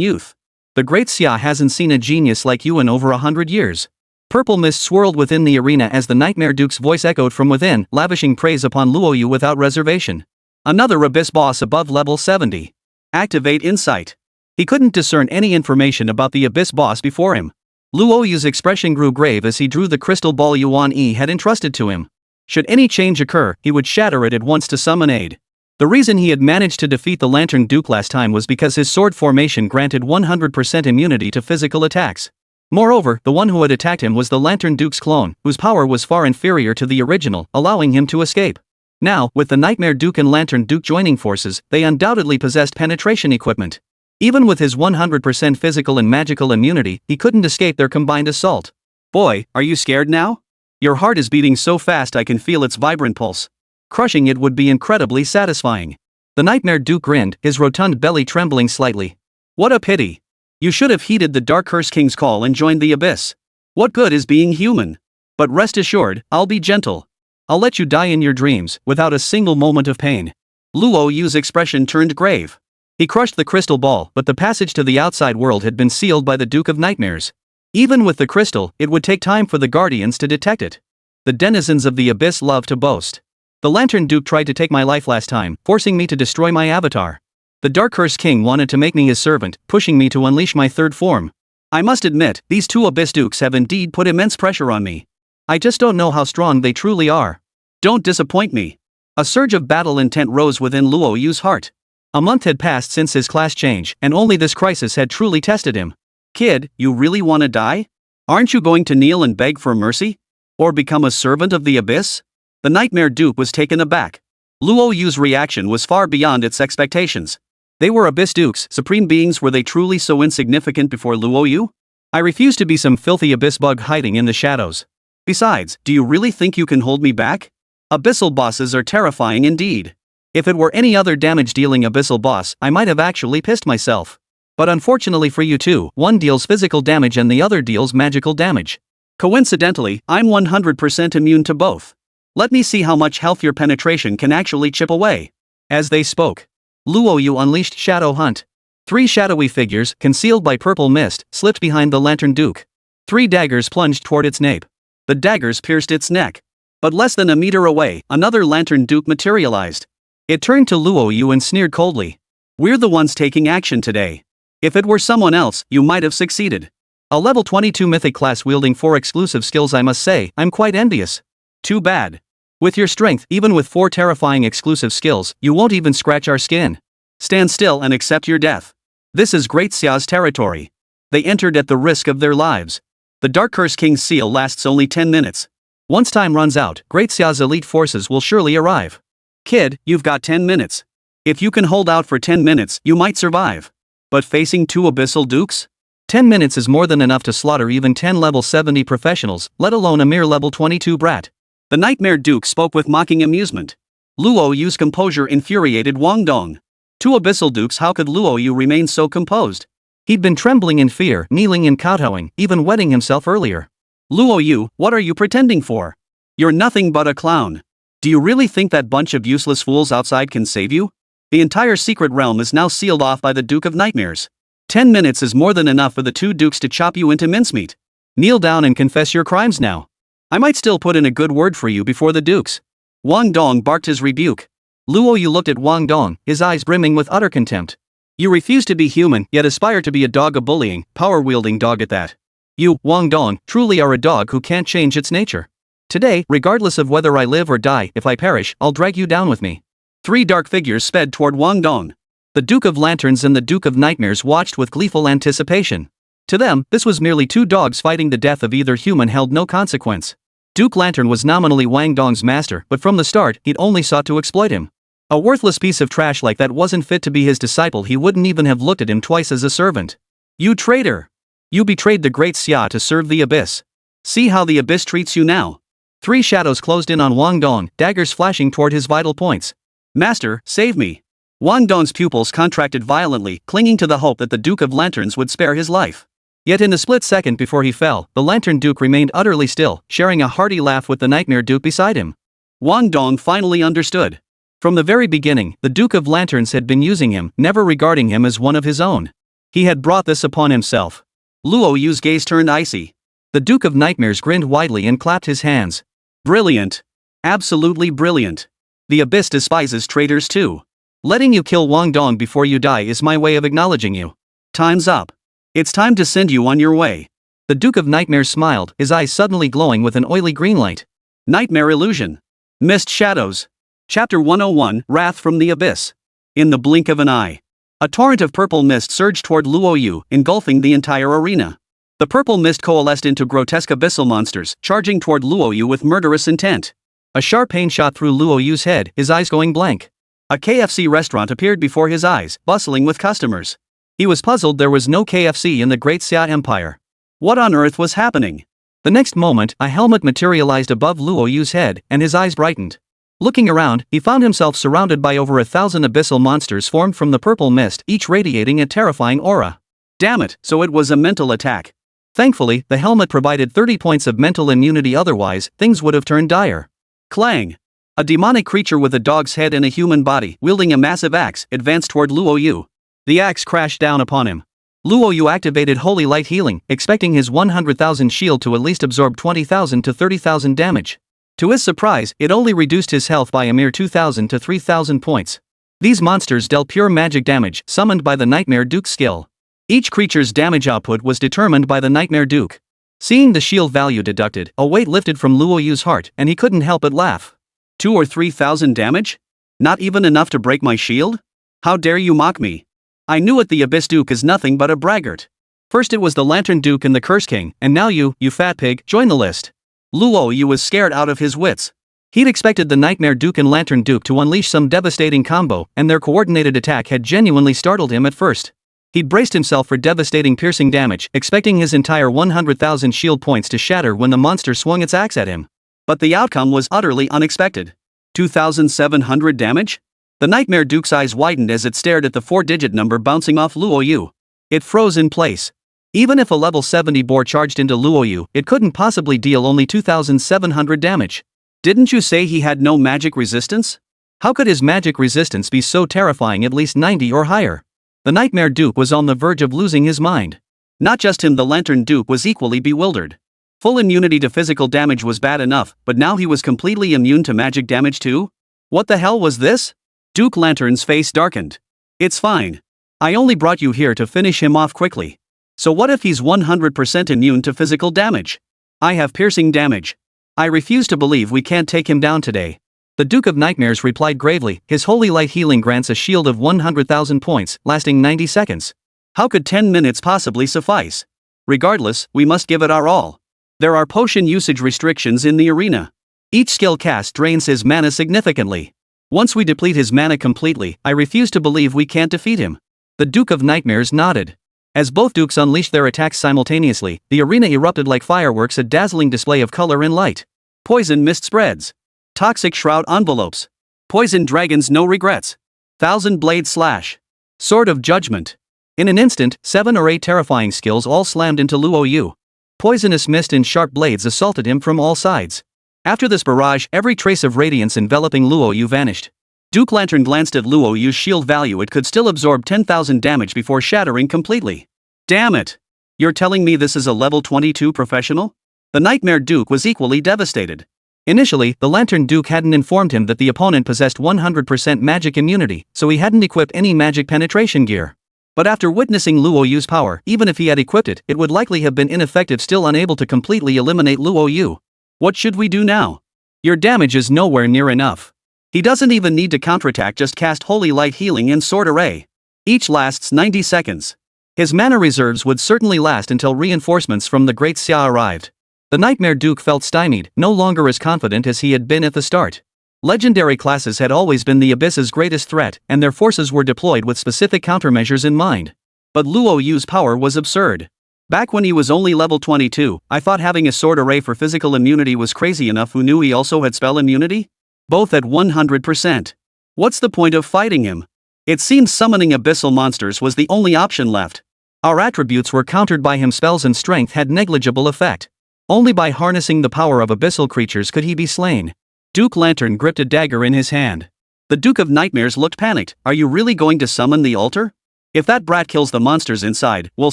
youth. The great Xia hasn't seen a genius like you in over 100 years. Purple mist swirled within the arena as the Nightmare Duke's voice echoed from within, lavishing praise upon Luo Yu without reservation. Another abyss boss above level 70. Activate insight. He couldn't discern any information about the abyss boss before him. Luo Yu's expression grew grave as he drew the crystal ball Yuan Yi had entrusted to him. Should any change occur, he would shatter it at once to summon aid. The reason he had managed to defeat the Lantern Duke last time was because his sword formation granted 100% immunity to physical attacks. Moreover, the one who had attacked him was the Lantern Duke's clone, whose power was far inferior to the original, allowing him to escape. Now, with the Nightmare Duke and Lantern Duke joining forces, they undoubtedly possessed penetration equipment. Even with his 100% physical and magical immunity, he couldn't escape their combined assault. Boy, are you scared now? Your heart is beating so fast I can feel its vibrant pulse. Crushing it would be incredibly satisfying. The Nightmare Duke grinned, his rotund belly trembling slightly. What a pity. You should have heeded the Dark Curse King's call and joined the Abyss. What good is being human? But rest assured, I'll be gentle. I'll let you die in your dreams, without a single moment of pain. Luo Yu's expression turned grave. He crushed the crystal ball, but the passage to the outside world had been sealed by the Duke of Nightmares. Even with the crystal, it would take time for the Guardians to detect it. The denizens of the Abyss love to boast. The Lantern Duke tried to take my life last time, forcing me to destroy my avatar. The Dark Curse King wanted to make me his servant, pushing me to unleash my third form. I must admit, these two Abyss Dukes have indeed put immense pressure on me. I just don't know how strong they truly are. Don't disappoint me. A surge of battle intent rose within Luo Yu's heart. A month had passed since his class change, and only this crisis had truly tested him. Kid, you really want to die? Aren't you going to kneel and beg for mercy? Or become a servant of the Abyss? The Nightmare Duke was taken aback. Luo Yu's reaction was far beyond its expectations. They were Abyss Dukes, supreme beings. Were they truly so insignificant before Luo Yu? I refuse to be some filthy abyss bug hiding in the shadows. Besides, do you really think you can hold me back? Abyssal bosses are terrifying indeed. If it were any other damage-dealing abyssal boss, I might have actually pissed myself. But unfortunately for you two, one deals physical damage and the other deals magical damage. Coincidentally, I'm 100% immune to both. Let me see how much health your penetration can actually chip away. As they spoke, Luo Yu unleashed Shadow Hunt. 3 shadowy figures, concealed by purple mist, slipped behind the Lantern Duke. 3 daggers plunged toward its nape. The daggers pierced its neck. But less than a meter away, another Lantern Duke materialized. It turned to Luo Yu and sneered coldly. We're the ones taking action today. If it were someone else, you might have succeeded. A level 22 mythic class wielding 4 exclusive skills, I must say, I'm quite envious. Too bad. With your strength, even with 4 terrifying exclusive skills, you won't even scratch our skin. Stand still and accept your death. This is Great Xia's territory. They entered at the risk of their lives. The Dark Curse King's seal lasts only 10 minutes. Once time runs out, Great Xia's elite forces will surely arrive. Kid, you've got 10 minutes. If you can hold out for 10 minutes, you might survive. But facing 2 abyssal dukes? 10 minutes is more than enough to slaughter even 10 level 70 professionals, let alone a mere level 22 brat. The Nightmare Duke spoke with mocking amusement. Luo Yu's composure infuriated Wang Dong. 2 abyssal dukes, how could Luo Yu remain so composed? He'd been trembling in fear, kneeling and kowtowing, even wetting himself earlier. Luo Yu, what are you pretending for? You're nothing but a clown. Do you really think that bunch of useless fools outside can save you? The entire secret realm is now sealed off by the Duke of Nightmares. 10 minutes is more than enough for the 2 dukes to chop you into mincemeat. Kneel down and confess your crimes now. I might still put in a good word for you before the dukes. Wang Dong barked his rebuke. Luo Yu looked at Wang Dong, his eyes brimming with utter contempt. You refuse to be human, yet aspire to be a dog, a bullying, power-wielding dog at that. You, Wang Dong, truly are a dog who can't change its nature. Today, regardless of whether I live or die, if I perish, I'll drag you down with me. 3 dark figures sped toward Wang Dong. The Duke of Lanterns and the Duke of Nightmares watched with gleeful anticipation. To them, this was merely two dogs fighting the death of either human held no consequence. Duke Lantern was nominally Wang Dong's master, but from the start, he'd only sought to exploit him. A worthless piece of trash like that wasn't fit to be his disciple. He wouldn't even have looked at him twice as a servant. You traitor! You betrayed the great Xia to serve the Abyss. See how the Abyss treats you now. 3 shadows closed in on Wang Dong, daggers flashing toward his vital points. Master, save me. Wang Dong's pupils contracted violently, clinging to the hope that the Duke of Lanterns would spare his life. Yet in the split second before he fell, the Lantern Duke remained utterly still, sharing a hearty laugh with the Nightmare Duke beside him. Wang Dong finally understood. From the very beginning, the Duke of Lanterns had been using him, never regarding him as one of his own. He had brought this upon himself. Luo Yu's gaze turned icy. The Duke of Nightmares grinned widely and clapped his hands. Brilliant. Absolutely brilliant. The Abyss despises traitors too. Letting you kill Wang Dong before you die is my way of acknowledging you. Time's up. It's time to send you on your way. The Duke of Nightmares smiled, his eyes suddenly glowing with an oily green light. Nightmare illusion. Mist shadows. Chapter 101, Wrath from the Abyss. In the blink of an eye, a torrent of purple mist surged toward Luo Yu, engulfing the entire arena. The purple mist coalesced into grotesque abyssal monsters, charging toward Luo Yu with murderous intent. A sharp pain shot through Luo Yu's head, his eyes going blank. A KFC restaurant appeared before his eyes, bustling with customers. He was puzzled there was no KFC in the Great Xia Empire. What on earth was happening? The next moment, a helmet materialized above Luo Yu's head, and his eyes brightened. Looking around, he found himself surrounded by over 1,000 abyssal monsters formed from the purple mist, each radiating a terrifying aura. Damn it, so it was a mental attack. Thankfully, the helmet provided 30 points of mental immunity, otherwise, things would have turned dire. Clang! A demonic creature with a dog's head and a human body, wielding a massive axe, advanced toward Luo Yu. The axe crashed down upon him. Luo Yu activated Holy Light Healing, expecting his 100,000 shield to at least absorb 20,000 to 30,000 damage. To his surprise, it only reduced his health by a mere 2,000 to 3,000 points. These monsters dealt pure magic damage, summoned by the Nightmare Duke's skill. Each creature's damage output was determined by the Nightmare Duke. Seeing the shield value deducted, a weight lifted from Luo Yu's heart, and he couldn't help but laugh. 2,000 or 3,000 damage? Not even enough to break my shield? How dare you mock me? I knew it, the Abyss Duke is nothing but a braggart. First it was the Lantern Duke and the Curse King, and now you fat pig, join the list. Luo Yu was scared out of his wits. He'd expected the Nightmare Duke and Lantern Duke to unleash some devastating combo, and their coordinated attack had genuinely startled him at first. He'd braced himself for devastating piercing damage, expecting his entire 100,000 shield points to shatter when the monster swung its axe at him. But the outcome was utterly unexpected. 2,700 damage? The Nightmare Duke's eyes widened as it stared at the 4-digit number bouncing off Luo Yu. It froze in place. Even if a level 70 boar charged into Luo Yu, it couldn't possibly deal only 2,700 damage. Didn't you say he had no magic resistance? How could his magic resistance be so terrifying, at least 90 or higher? The Nightmare Duke was on the verge of losing his mind. Not just him, the Lantern Duke was equally bewildered. Full immunity to physical damage was bad enough, but now he was completely immune to magic damage too? What the hell was this? Duke Lantern's face darkened. It's fine. I only brought you here to finish him off quickly. So what if he's 100% immune to physical damage? I have piercing damage. I refuse to believe we can't take him down today. The Duke of Nightmares replied gravely, his Holy Light Healing grants a shield of 100,000 points, lasting 90 seconds. How could 10 minutes possibly suffice? Regardless, we must give it our all. There are potion usage restrictions in the arena. Each skill cast drains his mana significantly. Once we deplete his mana completely, I refuse to believe we can't defeat him. The Duke of Nightmares nodded. As both dukes unleashed their attacks simultaneously, the arena erupted like fireworks, a dazzling display of color and light. Poison mist spreads. Toxic shroud envelopes. Poison dragons, no regrets. Thousand blade slash. Sword of judgment. In an instant, 7 or 8 terrifying skills all slammed into Luo Yu. Poisonous mist and sharp blades assaulted him from all sides. After this barrage, every trace of radiance enveloping Luo Yu vanished. Duke Lantern glanced at Luo Yu's shield value. It could still absorb 10,000 damage before shattering completely. Damn it! You're telling me this is a level 22 professional? The Nightmare Duke was equally devastated. Initially, the Lantern Duke hadn't informed him that the opponent possessed 100% magic immunity, so he hadn't equipped any magic penetration gear. But after witnessing Luo Yu's power, even if he had equipped it, it would likely have been ineffective, still unable to completely eliminate Luo Yu. What should we do now? Your damage is nowhere near enough. He doesn't even need to counterattack, just cast Holy Light Healing and Sword Array. Each lasts 90 seconds. His mana reserves would certainly last until reinforcements from the Great Xia arrived. The Nightmare Duke felt stymied, no longer as confident as he had been at the start. Legendary classes had always been the Abyss's greatest threat, and their forces were deployed with specific countermeasures in mind. But Luo Yu's power was absurd. Back when he was only level 22, I thought having a sword array for physical immunity was crazy enough. Who knew he also had spell immunity? Both at 100%. What's the point of fighting him? It seemed summoning abyssal monsters was the only option left. Our attributes were countered by him. Spells and strength had negligible effect. Only by harnessing the power of abyssal creatures could he be slain. Duke Lantern gripped a dagger in his hand. The Duke of Nightmares looked panicked. Are you really going to summon the altar? If that brat kills the monsters inside, we'll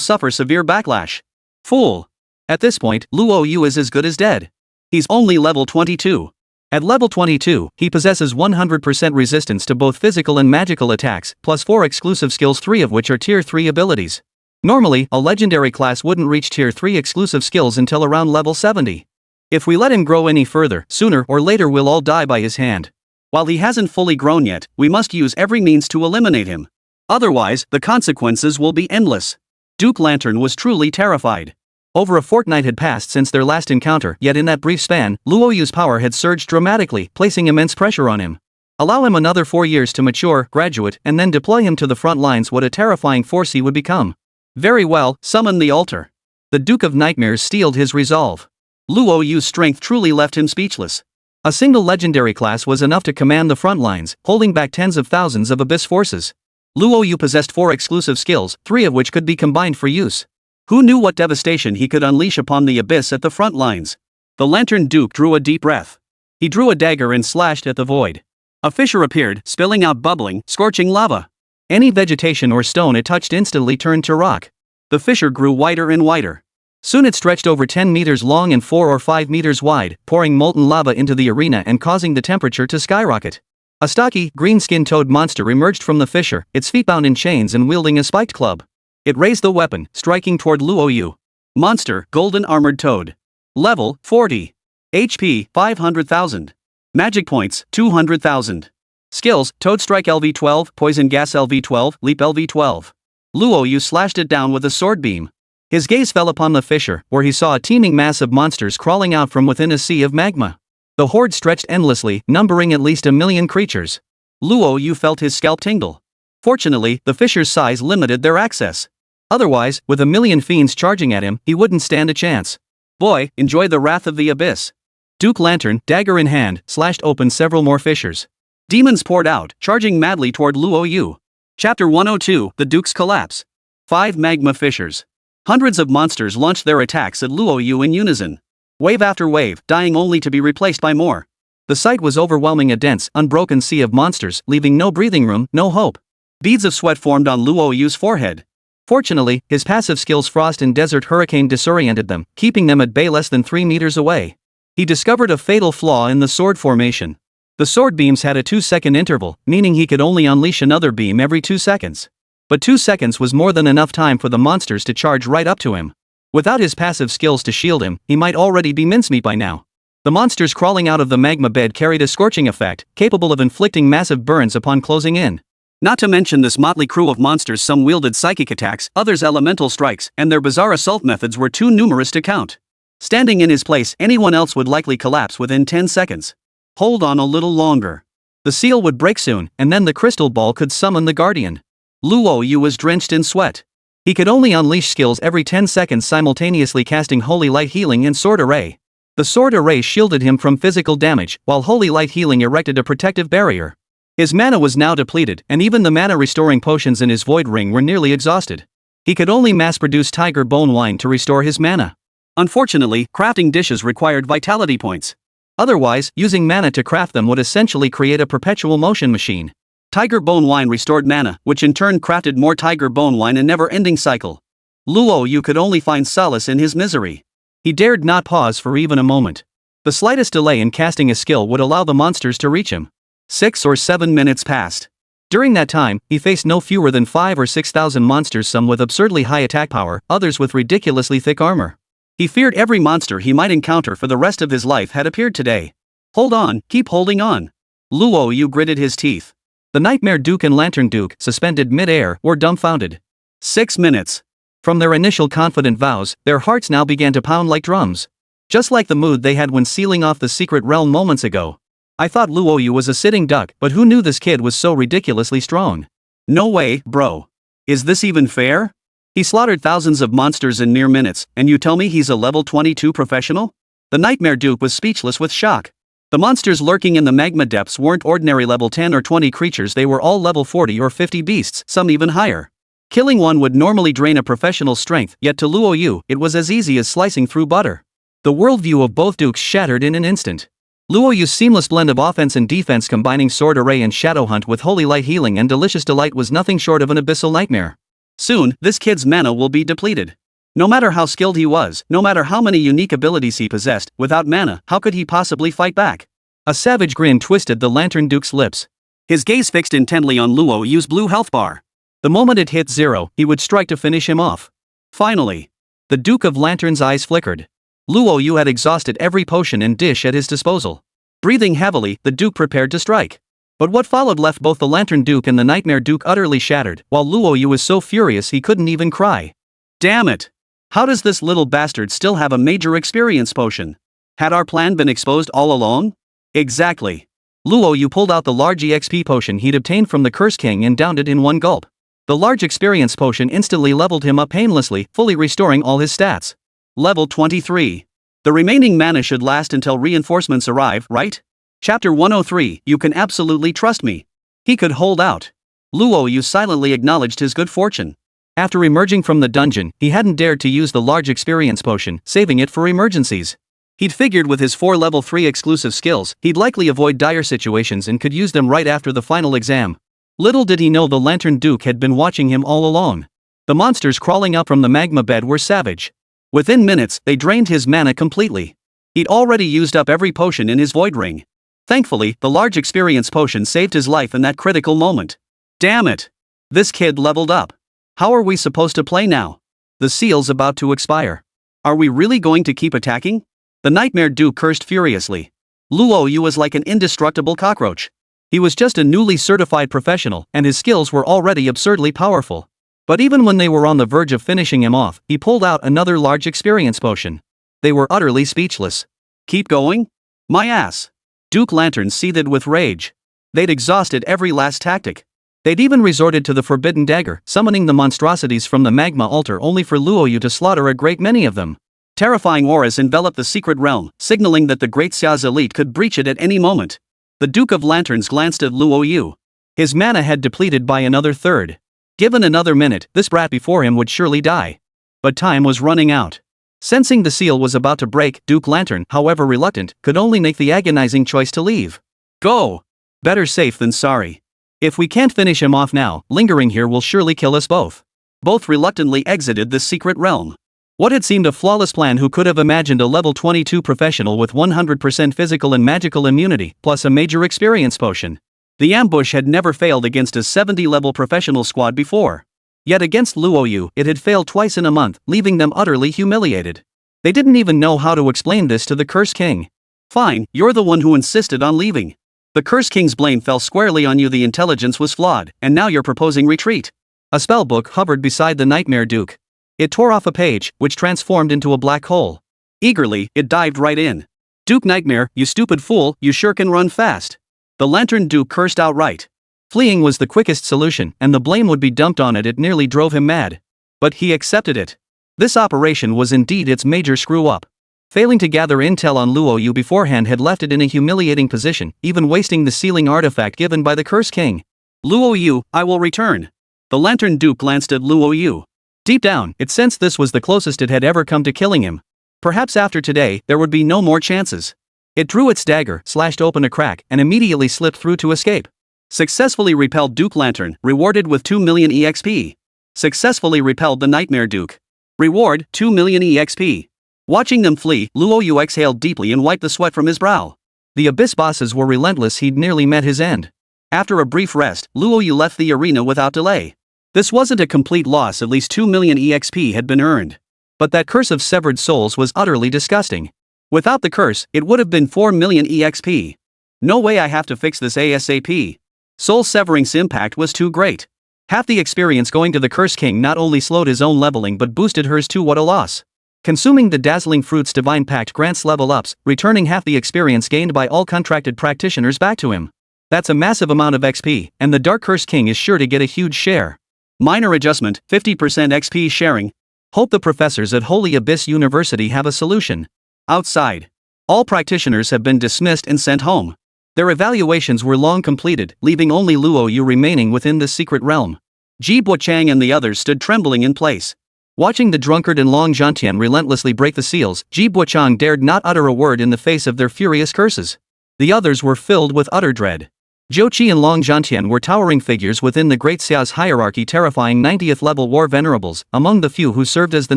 suffer severe backlash. Fool. At this point, Luo Yu is as good as dead. He's only level 22. At level 22, he possesses 100% resistance to both physical and magical attacks, plus 4 exclusive skills, 3 of which are tier 3 abilities. Normally, a legendary class wouldn't reach tier 3 exclusive skills until around level 70. If we let him grow any further, sooner or later we'll all die by his hand. While he hasn't fully grown yet, we must use every means to eliminate him. Otherwise, the consequences will be endless. Duke Lantern was truly terrified. Over a fortnight had passed since their last encounter, yet in that brief span, Luo Yu's power had surged dramatically, placing immense pressure on him. Allow him another 4 years to mature, graduate, and then deploy him to the front lines. What a terrifying force he would become. Very well, summon the altar. The Duke of Nightmares steeled his resolve. Luo Yu's strength truly left him speechless. A single legendary class was enough to command the front lines, holding back tens of thousands of abyss forces. Luo Yu possessed 4 exclusive skills, 3 of which could be combined for use. Who knew what devastation he could unleash upon the abyss at the front lines? The Lantern Duke drew a deep breath. He drew a dagger and slashed at the void. A fissure appeared, spilling out bubbling, scorching lava. Any vegetation or stone it touched instantly turned to rock. The fissure grew wider and wider. Soon it stretched over 10 meters long and 4 or 5 meters wide, pouring molten lava into the arena and causing the temperature to skyrocket. A stocky, green-skinned toad monster emerged from the fissure, its feet bound in chains and wielding a spiked club. It raised the weapon, striking toward Luo Yu. Monster, Golden Armored Toad. Level, 40. HP, 500,000. Magic points, 200,000. Skills, Toad Strike LV12, Poison Gas LV12, Leap LV12. Luo Yu slashed it down with a sword beam. His gaze fell upon the fissure, where he saw a teeming mass of monsters crawling out from within a sea of magma. The horde stretched endlessly, numbering at least 1 million creatures. Luo Yu felt his scalp tingle. Fortunately, the fissure's size limited their access. Otherwise, with 1 million fiends charging at him, he wouldn't stand a chance. Boy, enjoy the wrath of the abyss. Duke Lantern, dagger in hand, slashed open several more fissures. Demons poured out, charging madly toward Luo Yu. Chapter 102, The Duke's Collapse. 5 magma fissures. Hundreds of monsters launched their attacks at Luo Yu in unison. Wave after wave, dying only to be replaced by more. The sight was overwhelming, a dense, unbroken sea of monsters, leaving no breathing room, no hope. Beads of sweat formed on Luo Yu's forehead. Fortunately, his passive skills Frost and Desert Hurricane disoriented them, keeping them at bay less than 3 meters away. He discovered a fatal flaw in the sword formation. The sword beams had a 2-second interval, meaning he could only unleash another beam every 2 seconds. But 2 seconds was more than enough time for the monsters to charge right up to him. Without his passive skills to shield him, he might already be mincemeat by now. The monsters crawling out of the magma bed carried a scorching effect, capable of inflicting massive burns upon closing in. Not to mention this motley crew of monsters, some wielded psychic attacks, others elemental strikes, and their bizarre assault methods were too numerous to count. Standing in his place, anyone else would likely collapse within 10 seconds. Hold on a little longer. The seal would break soon, and then the crystal ball could summon the guardian. Luo Yu was drenched in sweat. He could only unleash skills every 10 seconds, simultaneously casting Holy Light Healing and Sword Array. The Sword Array shielded him from physical damage, while Holy Light Healing erected a protective barrier. His mana was now depleted, and even the mana-restoring potions in his Void Ring were nearly exhausted. He could only mass-produce Tiger Bone Wine to restore his mana. Unfortunately, crafting dishes required vitality points. Otherwise, using mana to craft them would essentially create a perpetual motion machine. Tiger Bone Wine restored mana, which in turn crafted more Tiger Bone Wine, a never-ending cycle. Luo Yu could only find solace in his misery. He dared not pause for even a moment. The slightest delay in casting a skill would allow the monsters to reach him. 6 or 7 minutes passed. During that time, he faced no fewer than 5,000 or 6,000 monsters, some with absurdly high attack power, others with ridiculously thick armor. He feared every monster he might encounter for the rest of his life had appeared today. Hold on, keep holding on. Luo Yu gritted his teeth. The Nightmare Duke and Lantern Duke, suspended mid-air, were dumbfounded. 6 minutes. From their initial confident vows, their hearts now began to pound like drums. Just like the mood they had when sealing off the secret realm moments ago. I thought Luo Yu was a sitting duck, but who knew this kid was so ridiculously strong? No way, bro. Is this even fair? He slaughtered thousands of monsters in mere minutes, and you tell me he's a level 22 professional? The Nightmare Duke was speechless with shock. The monsters lurking in the magma depths weren't ordinary level 10 or 20 creatures, they were all level 40 or 50 beasts, some even higher. Killing one would normally drain a professional's strength, yet to Luo Yu, it was as easy as slicing through butter. The worldview of both dukes shattered in an instant. Luo Yu's seamless blend of offense and defense, combining sword array and shadow hunt with holy light healing and delicious delight, was nothing short of an abyssal nightmare. Soon, this kid's mana will be depleted. No matter how skilled he was, no matter how many unique abilities he possessed, without mana, how could he possibly fight back? A savage grin twisted the Lantern Duke's lips. His gaze fixed intently on Luo Yu's blue health bar. The moment it hit 0, he would strike to finish him off. Finally, the Duke of Lantern's eyes flickered. Luo Yu had exhausted every potion and dish at his disposal. Breathing heavily, the Duke prepared to strike. But what followed left both the Lantern Duke and the Nightmare Duke utterly shattered, while Luo Yu was so furious he couldn't even cry. Damn it! How does this little bastard still have a major experience potion? Had our plan been exposed all along? Exactly. Luo Yu pulled out the large EXP potion he'd obtained from the Curse King and downed it in one gulp. The large experience potion instantly leveled him up painlessly, fully restoring all his stats. Level 23. The remaining mana should last until reinforcements arrive, right? Chapter 103, you can absolutely trust me. He could hold out. Luo Yu silently acknowledged his good fortune. After emerging from the dungeon, he hadn't dared to use the large experience potion, saving it for emergencies. He'd figured with his 4 level 3 exclusive skills, he'd likely avoid dire situations and could use them right after the final exam. Little did he know the Lantern Duke had been watching him all along. The monsters crawling up from the magma bed were savage. Within minutes, they drained his mana completely. He'd already used up every potion in his void ring. Thankfully, the large experience potion saved his life in that critical moment. Damn it! This kid leveled up. How are we supposed to play now? The seal's about to expire. Are we really going to keep attacking? The Nightmare Duke cursed furiously. Luo Yu was like an indestructible cockroach. He was just a newly certified professional, and his skills were already absurdly powerful. But even when they were on the verge of finishing him off, he pulled out another large experience potion. They were utterly speechless. Keep going? My ass. Duke Lantern seethed with rage. They'd exhausted every last tactic. They'd even resorted to the forbidden dagger, summoning the monstrosities from the magma altar only for Luo Yu to slaughter a great many of them. Terrifying auras enveloped the secret realm, signaling that the Great Xia's elite could breach it at any moment. The Duke of Lanterns glanced at Luo Yu. His mana had depleted by another third. Given another minute, this brat before him would surely die. But time was running out. Sensing the seal was about to break, Duke Lantern, however reluctant, could only make the agonizing choice to leave. Go! Better safe than sorry. If we can't finish him off now, lingering here will surely kill us both. Both reluctantly exited the secret realm. What had seemed a flawless plan, who could have imagined a level 22 professional with 100% physical and magical immunity, plus a major experience potion? The ambush had never failed against a 70-level professional squad before. Yet against Luo Yu, it had failed twice in a month, leaving them utterly humiliated. They didn't even know how to explain this to the Curse King. Fine, you're the one who insisted on leaving. The Curse King's blame fell squarely on you. The intelligence was flawed, and now you're proposing retreat. A spellbook hovered beside the Nightmare Duke. It tore off a page, which transformed into a black hole. Eagerly, it dived right in. Duke Nightmare, you stupid fool, you sure can run fast. The Lantern Duke cursed outright. Fleeing was the quickest solution, and the blame would be dumped on it. It nearly drove him mad. But he accepted it. This operation was indeed its major screw-up. Failing to gather intel on Luo Yu beforehand had left it in a humiliating position, even wasting the sealing artifact given by the Curse King. Luo Yu, I will return. The Lantern Duke glanced at Luo Yu. Deep down, it sensed this was the closest it had ever come to killing him. Perhaps after today, there would be no more chances. It drew its dagger, slashed open a crack, and immediately slipped through to escape. Successfully repelled Duke Lantern, rewarded with 2 million EXP. Successfully repelled the Nightmare Duke. Reward, 2 million EXP. Watching them flee, Luo Yu exhaled deeply and wiped the sweat from his brow. The Abyss bosses were relentless. He'd nearly met his end. After a brief rest, Luo Yu left the arena without delay. This wasn't a complete loss. At least 2 million EXP had been earned. But that curse of severed souls was utterly disgusting. Without the curse, it would have been 4 million EXP. No way, I have to fix this ASAP. Soul Severing's impact was too great. Half the experience going to the Curse King not only slowed his own leveling but boosted hers too. What a loss. Consuming the Dazzling Fruit's Divine Pact grants level ups, returning half the experience gained by all contracted practitioners back to him. That's a massive amount of XP, and the Dark Curse King is sure to get a huge share. Minor adjustment, 50% XP sharing. Hope the professors at Holy Abyss University have a solution. Outside. All practitioners have been dismissed and sent home. Their evaluations were long completed, leaving only Luo Yu remaining within the secret realm. Ji Buochang and the others stood trembling in place. Watching the drunkard and Long Zhantian relentlessly break the seals, Ji Buochang dared not utter a word in the face of their furious curses. The others were filled with utter dread. Zhou Qi and Long Zhantian were towering figures within the Great Xia's hierarchy, terrifying 90th level war venerables, among the few who served as the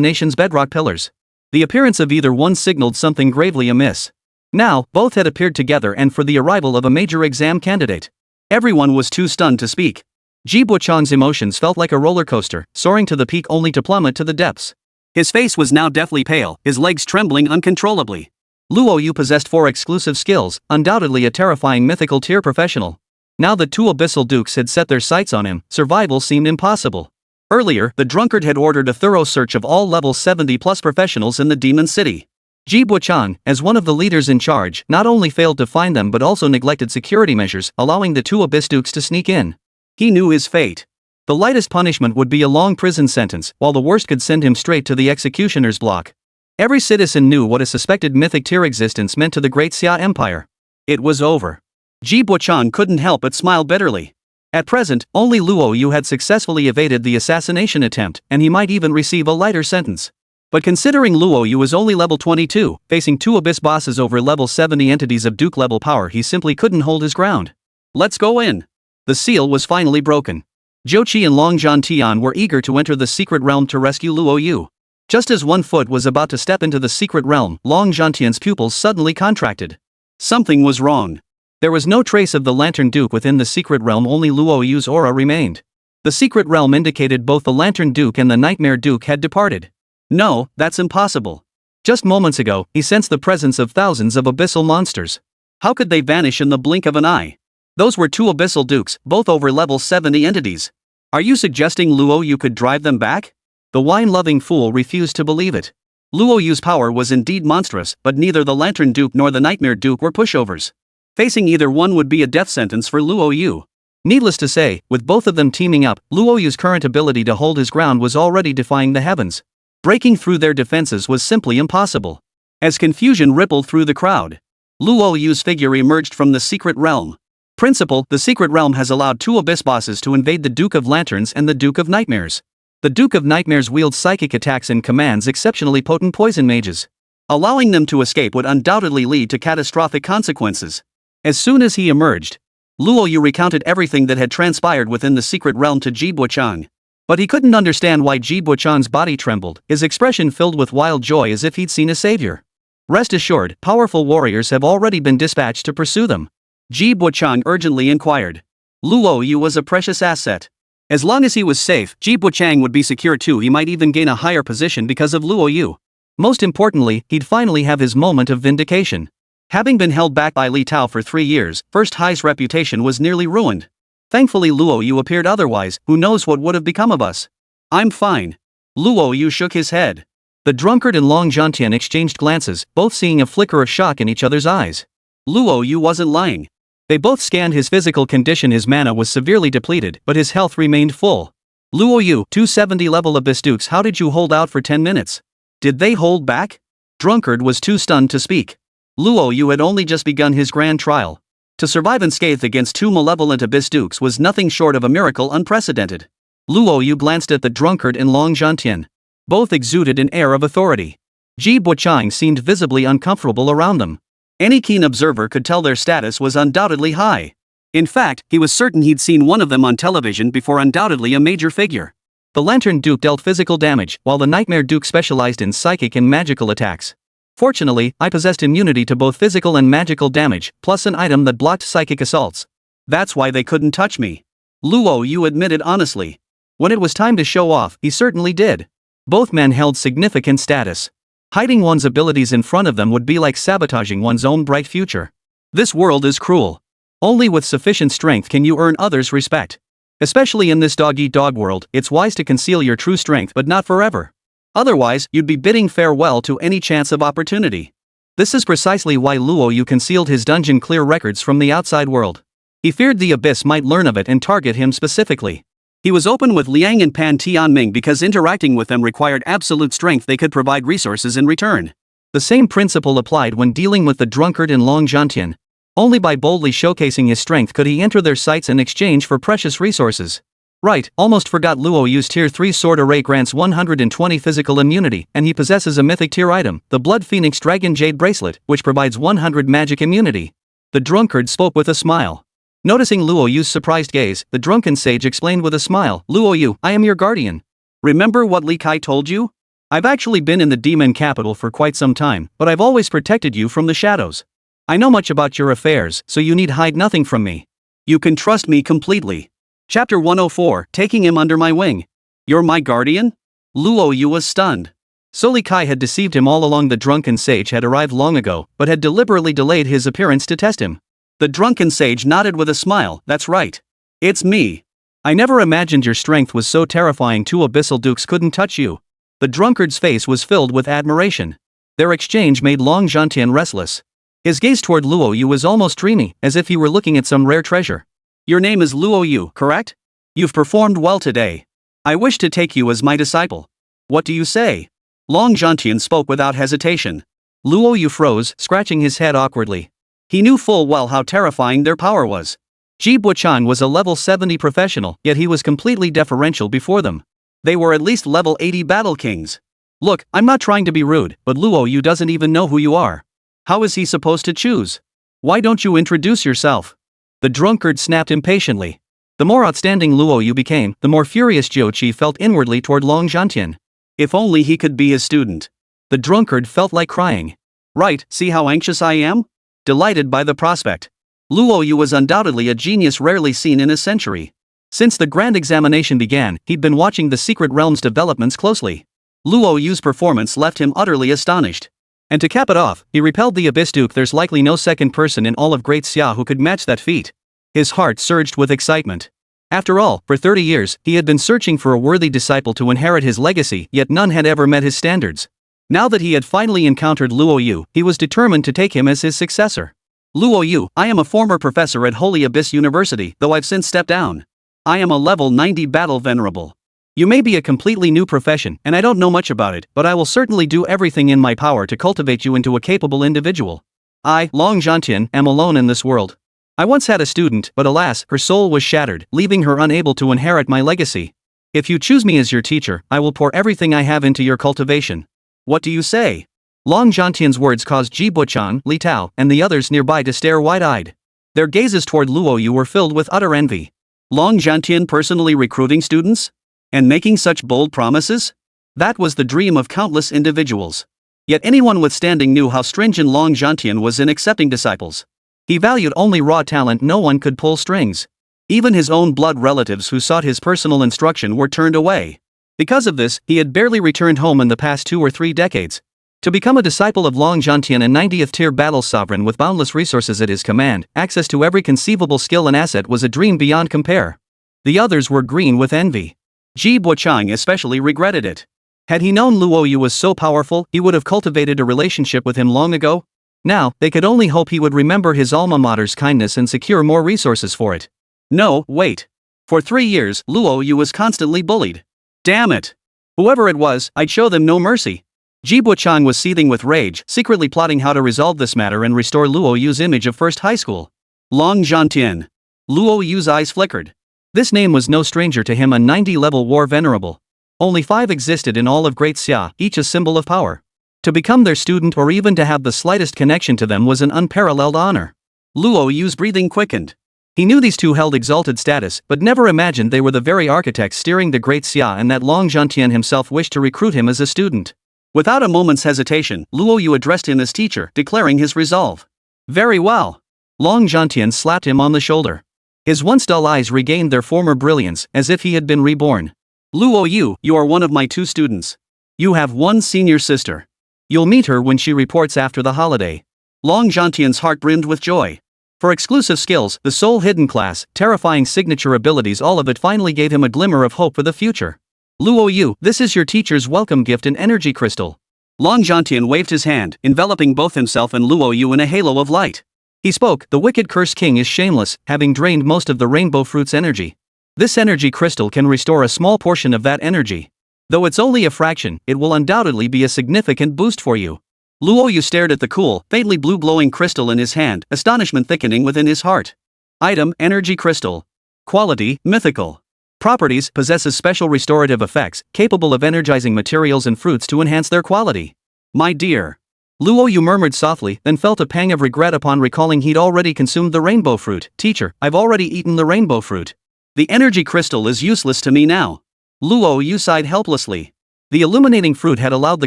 nation's bedrock pillars. The appearance of either one signaled something gravely amiss. Now, both had appeared together and for the arrival of a major exam candidate. Everyone was too stunned to speak. Ji Buochang's emotions felt like a roller coaster, soaring to the peak only to plummet to the depths. His face was now deathly pale, his legs trembling uncontrollably. Luo Yu possessed 4 exclusive skills, undoubtedly a terrifying mythical tier professional. Now the 2 abyssal dukes had set their sights on him, survival seemed impossible. Earlier, the drunkard had ordered a thorough search of all level 70+ professionals in the Demon City. Ji Buochang, as one of the leaders in charge, not only failed to find them but also neglected security measures, allowing the 2 abyss dukes to sneak in. He knew his fate. The lightest punishment would be a long prison sentence, while the worst could send him straight to the executioner's block. Every citizen knew what a suspected mythic tier existence meant to the Great Xia Empire. It was over. Ji Buochang couldn't help but smile bitterly. At present, only Luo Yu had successfully evaded the assassination attempt, and he might even receive a lighter sentence. But considering Luo Yu was only level 22, facing 2 abyss bosses over level 70 entities of Duke level power, he simply couldn't hold his ground. Let's go in. The seal was finally broken. Zhou Qi and Long Zhantian were eager to enter the secret realm to rescue Luo Yu. Just as one foot was about to step into the secret realm, Long Zhantian's pupils suddenly contracted. Something was wrong. There was no trace of the Lantern Duke within the secret realm, only Luo Yu's aura remained. The secret realm indicated both the Lantern Duke and the Nightmare Duke had departed. No, that's impossible. Just moments ago, he sensed the presence of thousands of abyssal monsters. How could they vanish in the blink of an eye? Those were 2 abyssal dukes, both over level 70 entities. Are you suggesting Luo Yu could drive them back? The wine-loving fool refused to believe it. Luo Yu's power was indeed monstrous, but neither the Lantern Duke nor the Nightmare Duke were pushovers. Facing either one would be a death sentence for Luo Yu. Needless to say, with both of them teaming up, Luo Yu's current ability to hold his ground was already defying the heavens. Breaking through their defenses was simply impossible. As confusion rippled through the crowd, Luo Yu's figure emerged from the secret realm. Principal, the secret realm has allowed 2 abyss bosses to invade the Duke of Lanterns and the Duke of Nightmares. The Duke of Nightmares wields psychic attacks and commands exceptionally potent poison mages. Allowing them to escape would undoubtedly lead to catastrophic consequences. As soon as he emerged, Luo Yu recounted everything that had transpired within the secret realm to Ji Buochang. But he couldn't understand why Ji Buochang's body trembled, his expression filled with wild joy as if he'd seen a savior. Rest assured, powerful warriors have already been dispatched to pursue them. Ji Buochang urgently inquired. Luo Yu was a precious asset. As long as he was safe, Ji Buochang would be secure too. He might even gain a higher position because of Luo Yu. Most importantly, he'd finally have his moment of vindication. Having been held back by Li Tao for 3 years, First High's reputation was nearly ruined. Thankfully Luo Yu appeared otherwise, who knows what would have become of us. I'm fine. Luo Yu shook his head. The drunkard and Long Zhantian exchanged glances, both seeing a flicker of shock in each other's eyes. Luo Yu wasn't lying. They both scanned his physical condition. His mana was severely depleted, but his health remained full. Luo Yu, 270 level Abyss Dukes, how did you hold out for 10 minutes? Did they hold back? Drunkard was too stunned to speak. Luo Yu had only just begun his grand trial. To survive unscathed against 2 malevolent Abyss Dukes was nothing short of a miracle unprecedented. Luo Yu glanced at the drunkard and Long Zhantian. Both exuded an air of authority. Ji Buochang seemed visibly uncomfortable around them. Any keen observer could tell their status was undoubtedly high. In fact, he was certain he'd seen one of them on television before, undoubtedly a major figure. The Lantern Duke dealt physical damage, while the Nightmare Duke specialized in psychic and magical attacks. Fortunately, I possessed immunity to both physical and magical damage, plus an item that blocked psychic assaults. That's why they couldn't touch me. Luo Yu admitted honestly. When it was time to show off, he certainly did. Both men held significant status. Hiding one's abilities in front of them would be like sabotaging one's own bright future. This world is cruel. Only with sufficient strength can you earn others' respect. Especially in this dog-eat-dog world, it's wise to conceal your true strength but not forever. Otherwise, you'd be bidding farewell to any chance of opportunity. This is precisely why Luo Yu concealed his dungeon clear records from the outside world. He feared the abyss might learn of it and target him specifically. He was open with Liang and Pan Tianming because interacting with them required absolute strength. They could provide resources in return. The same principle applied when dealing with the drunkard and Long Zhantian. Only by boldly showcasing his strength could he enter their sights in exchange for precious resources. Right, almost forgot Luo Yu's Tier 3 sword array grants 120 physical immunity, and he possesses a mythic tier item, the Blood Phoenix Dragon Jade Bracelet, which provides 100 magic immunity. The drunkard spoke with a smile. Noticing Luo Yu's surprised gaze, the drunken sage explained with a smile, Luo Yu, I am your guardian. Remember what Li Kai told you? I've actually been in the demon capital for quite some time, but I've always protected you from the shadows. I know much about your affairs, so you need hide nothing from me. You can trust me completely. Chapter 104, Taking Him Under My Wing. You're my guardian? Luo Yu was stunned. So Li Kai had deceived him all along. The drunken sage had arrived long ago, but had deliberately delayed his appearance to test him. The drunken sage nodded with a smile, that's right. It's me. I never imagined your strength was so terrifying. Two abyssal dukes couldn't touch you. The drunkard's face was filled with admiration. Their exchange made Long Zhantian restless. His gaze toward Luo Yu was almost dreamy, as if he were looking at some rare treasure. Your name is Luo Yu, correct? You've performed well today. I wish to take you as my disciple. What do you say? Long Zhantian spoke without hesitation. Luo Yu froze, scratching his head awkwardly. He knew full well how terrifying their power was. Ji Buchang was a level 70 professional, yet he was completely deferential before them. They were at least level 80 battle kings. Look, I'm not trying to be rude, but Luo Yu doesn't even know who you are. How is he supposed to choose? Why don't you introduce yourself? The drunkard snapped impatiently. The more outstanding Luo Yu became, the more furious Jiu Qi felt inwardly toward Long Zhantian. If only he could be his student. The drunkard felt like crying. Right, see how anxious I am? Delighted by the prospect. Luo Yu was undoubtedly a genius rarely seen in a century. Since the grand examination began, he'd been watching the Secret Realm's developments closely. Luo Yu's performance left him utterly astonished. And to cap it off, he repelled the Abyss Duke. There's likely no second person in all of Great Xia who could match that feat. His heart surged with excitement. After all, for 30 years, he had been searching for a worthy disciple to inherit his legacy, yet none had ever met his standards. Now that he had finally encountered Luo Yu, he was determined to take him as his successor. Luo Yu, I am a former professor at Holy Abyss University, though I've since stepped down. I am a level 90 battle venerable. You may be a completely new profession, and I don't know much about it, but I will certainly do everything in my power to cultivate you into a capable individual. I, Long Zhantian, am alone in this world. I once had a student, but alas, her soul was shattered, leaving her unable to inherit my legacy. If you choose me as your teacher, I will pour everything I have into your cultivation. What do you say? Long Zhantian's words caused Ji Buchang, Li Tao, and the others nearby to stare wide-eyed. Their gazes toward Luo Yu were filled with utter envy. Long Zhantian personally recruiting students? And making such bold promises? That was the dream of countless individuals. Yet anyone with standing knew how stringent Long Zhantian was in accepting disciples. He valued only raw talent. No one could pull strings. Even his own blood relatives who sought his personal instruction were turned away. Because of this, he had barely returned home in the past 2 or 3 decades. To become a disciple of Long Zhantian, a 90th tier battle sovereign with boundless resources at his command, access to every conceivable skill and asset, was a dream beyond compare. The others were green with envy. Ji Buchang especially regretted it. Had he known Luo Yu was so powerful, he would have cultivated a relationship with him long ago. Now, they could only hope he would remember his alma mater's kindness and secure more resources for it. No, wait. For 3 years, Luo Yu was constantly bullied. Damn it! Whoever it was, I'd show them no mercy. Ji Buchang was seething with rage, secretly plotting how to resolve this matter and restore Luo Yu's image of first high school. Long Zhantian. Luo Yu's eyes flickered. This name was no stranger to him, a 90-level war venerable. Only 5 existed in all of Great Xia, each a symbol of power. To become their student or even to have the slightest connection to them was an unparalleled honor. Luo Yu's breathing quickened. He knew these two held exalted status, but never imagined they were the very architects steering the Great Xia, and that Long Zhantian himself wished to recruit him as a student. Without a moment's hesitation, Luo Yu addressed him as teacher, declaring his resolve. Very well. Long Zhantian slapped him on the shoulder. His once dull eyes regained their former brilliance, as if he had been reborn. Luo Yu, you are one of my 2 students. You have one senior sister. You'll meet her when she reports after the holiday. Long Zhantian's heart brimmed with joy. For exclusive skills, the soul hidden class, terrifying signature abilities, all of it finally gave him a glimmer of hope for the future. Luo Yu, this is your teacher's welcome gift, an energy crystal. Long Zhantian waved his hand, enveloping both himself and Luo Yu in a halo of light. He spoke, the wicked cursed king is shameless, having drained most of the rainbow fruit's energy. This energy crystal can restore a small portion of that energy. Though it's only a fraction, it will undoubtedly be a significant boost for you. Luo Yu stared at the cool, faintly blue glowing crystal in his hand, astonishment thickening within his heart. Item, energy crystal. Quality, mythical. Properties, possesses special restorative effects, capable of energizing materials and fruits to enhance their quality. My dear. Luo Yu murmured softly, then felt a pang of regret upon recalling he'd already consumed the rainbow fruit. Teacher, I've already eaten the rainbow fruit. The energy crystal is useless to me now. Luo Yu sighed helplessly. The illuminating fruit had allowed the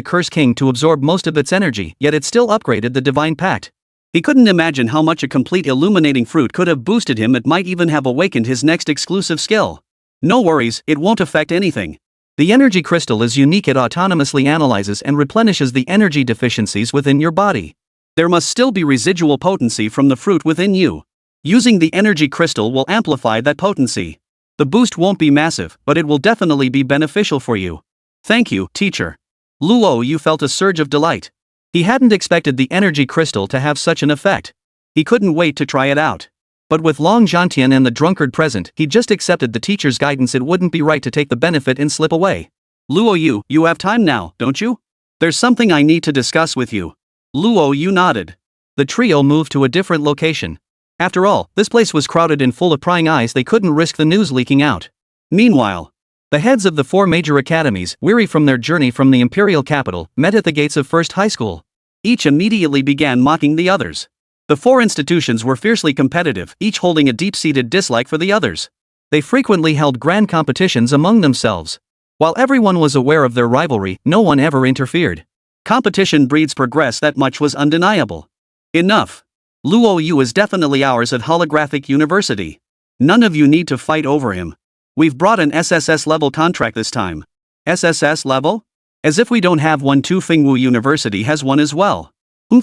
cursed king to absorb most of its energy, yet it still upgraded the divine pact. He couldn't imagine how much a complete illuminating fruit could have boosted him. It might even have awakened his next exclusive skill. No worries, it won't affect anything. The energy crystal is unique. It autonomously analyzes and replenishes the energy deficiencies within your body. There must still be residual potency from the fruit within you. Using the energy crystal will amplify that potency. The boost won't be massive, but it will definitely be beneficial for you. Thank you, teacher. Luo Yu felt a surge of delight. He hadn't expected the energy crystal to have such an effect. He couldn't wait to try it out. But with Long Zhantian and the drunkard present, he just accepted the teacher's guidance. It wouldn't be right to take the benefit and slip away. Luo Yu, you have time now, don't you? There's something I need to discuss with you. Luo Yu nodded. The trio moved to a different location. After all, this place was crowded and full of prying eyes. They couldn't risk the news leaking out. Meanwhile, the heads of the 4 major academies, weary from their journey from the imperial capital, met at the gates of First High School. Each immediately began mocking the others. The 4 institutions were fiercely competitive, each holding a deep-seated dislike for the others. They frequently held grand competitions among themselves. While everyone was aware of their rivalry, no one ever interfered. Competition breeds progress, that much was undeniable. Enough. Luo Yu is definitely ours at Holographic University. None of you need to fight over him. We've brought an SSS-level contract this time. SSS-level? As if we don't have one. Fengwu University has one as well.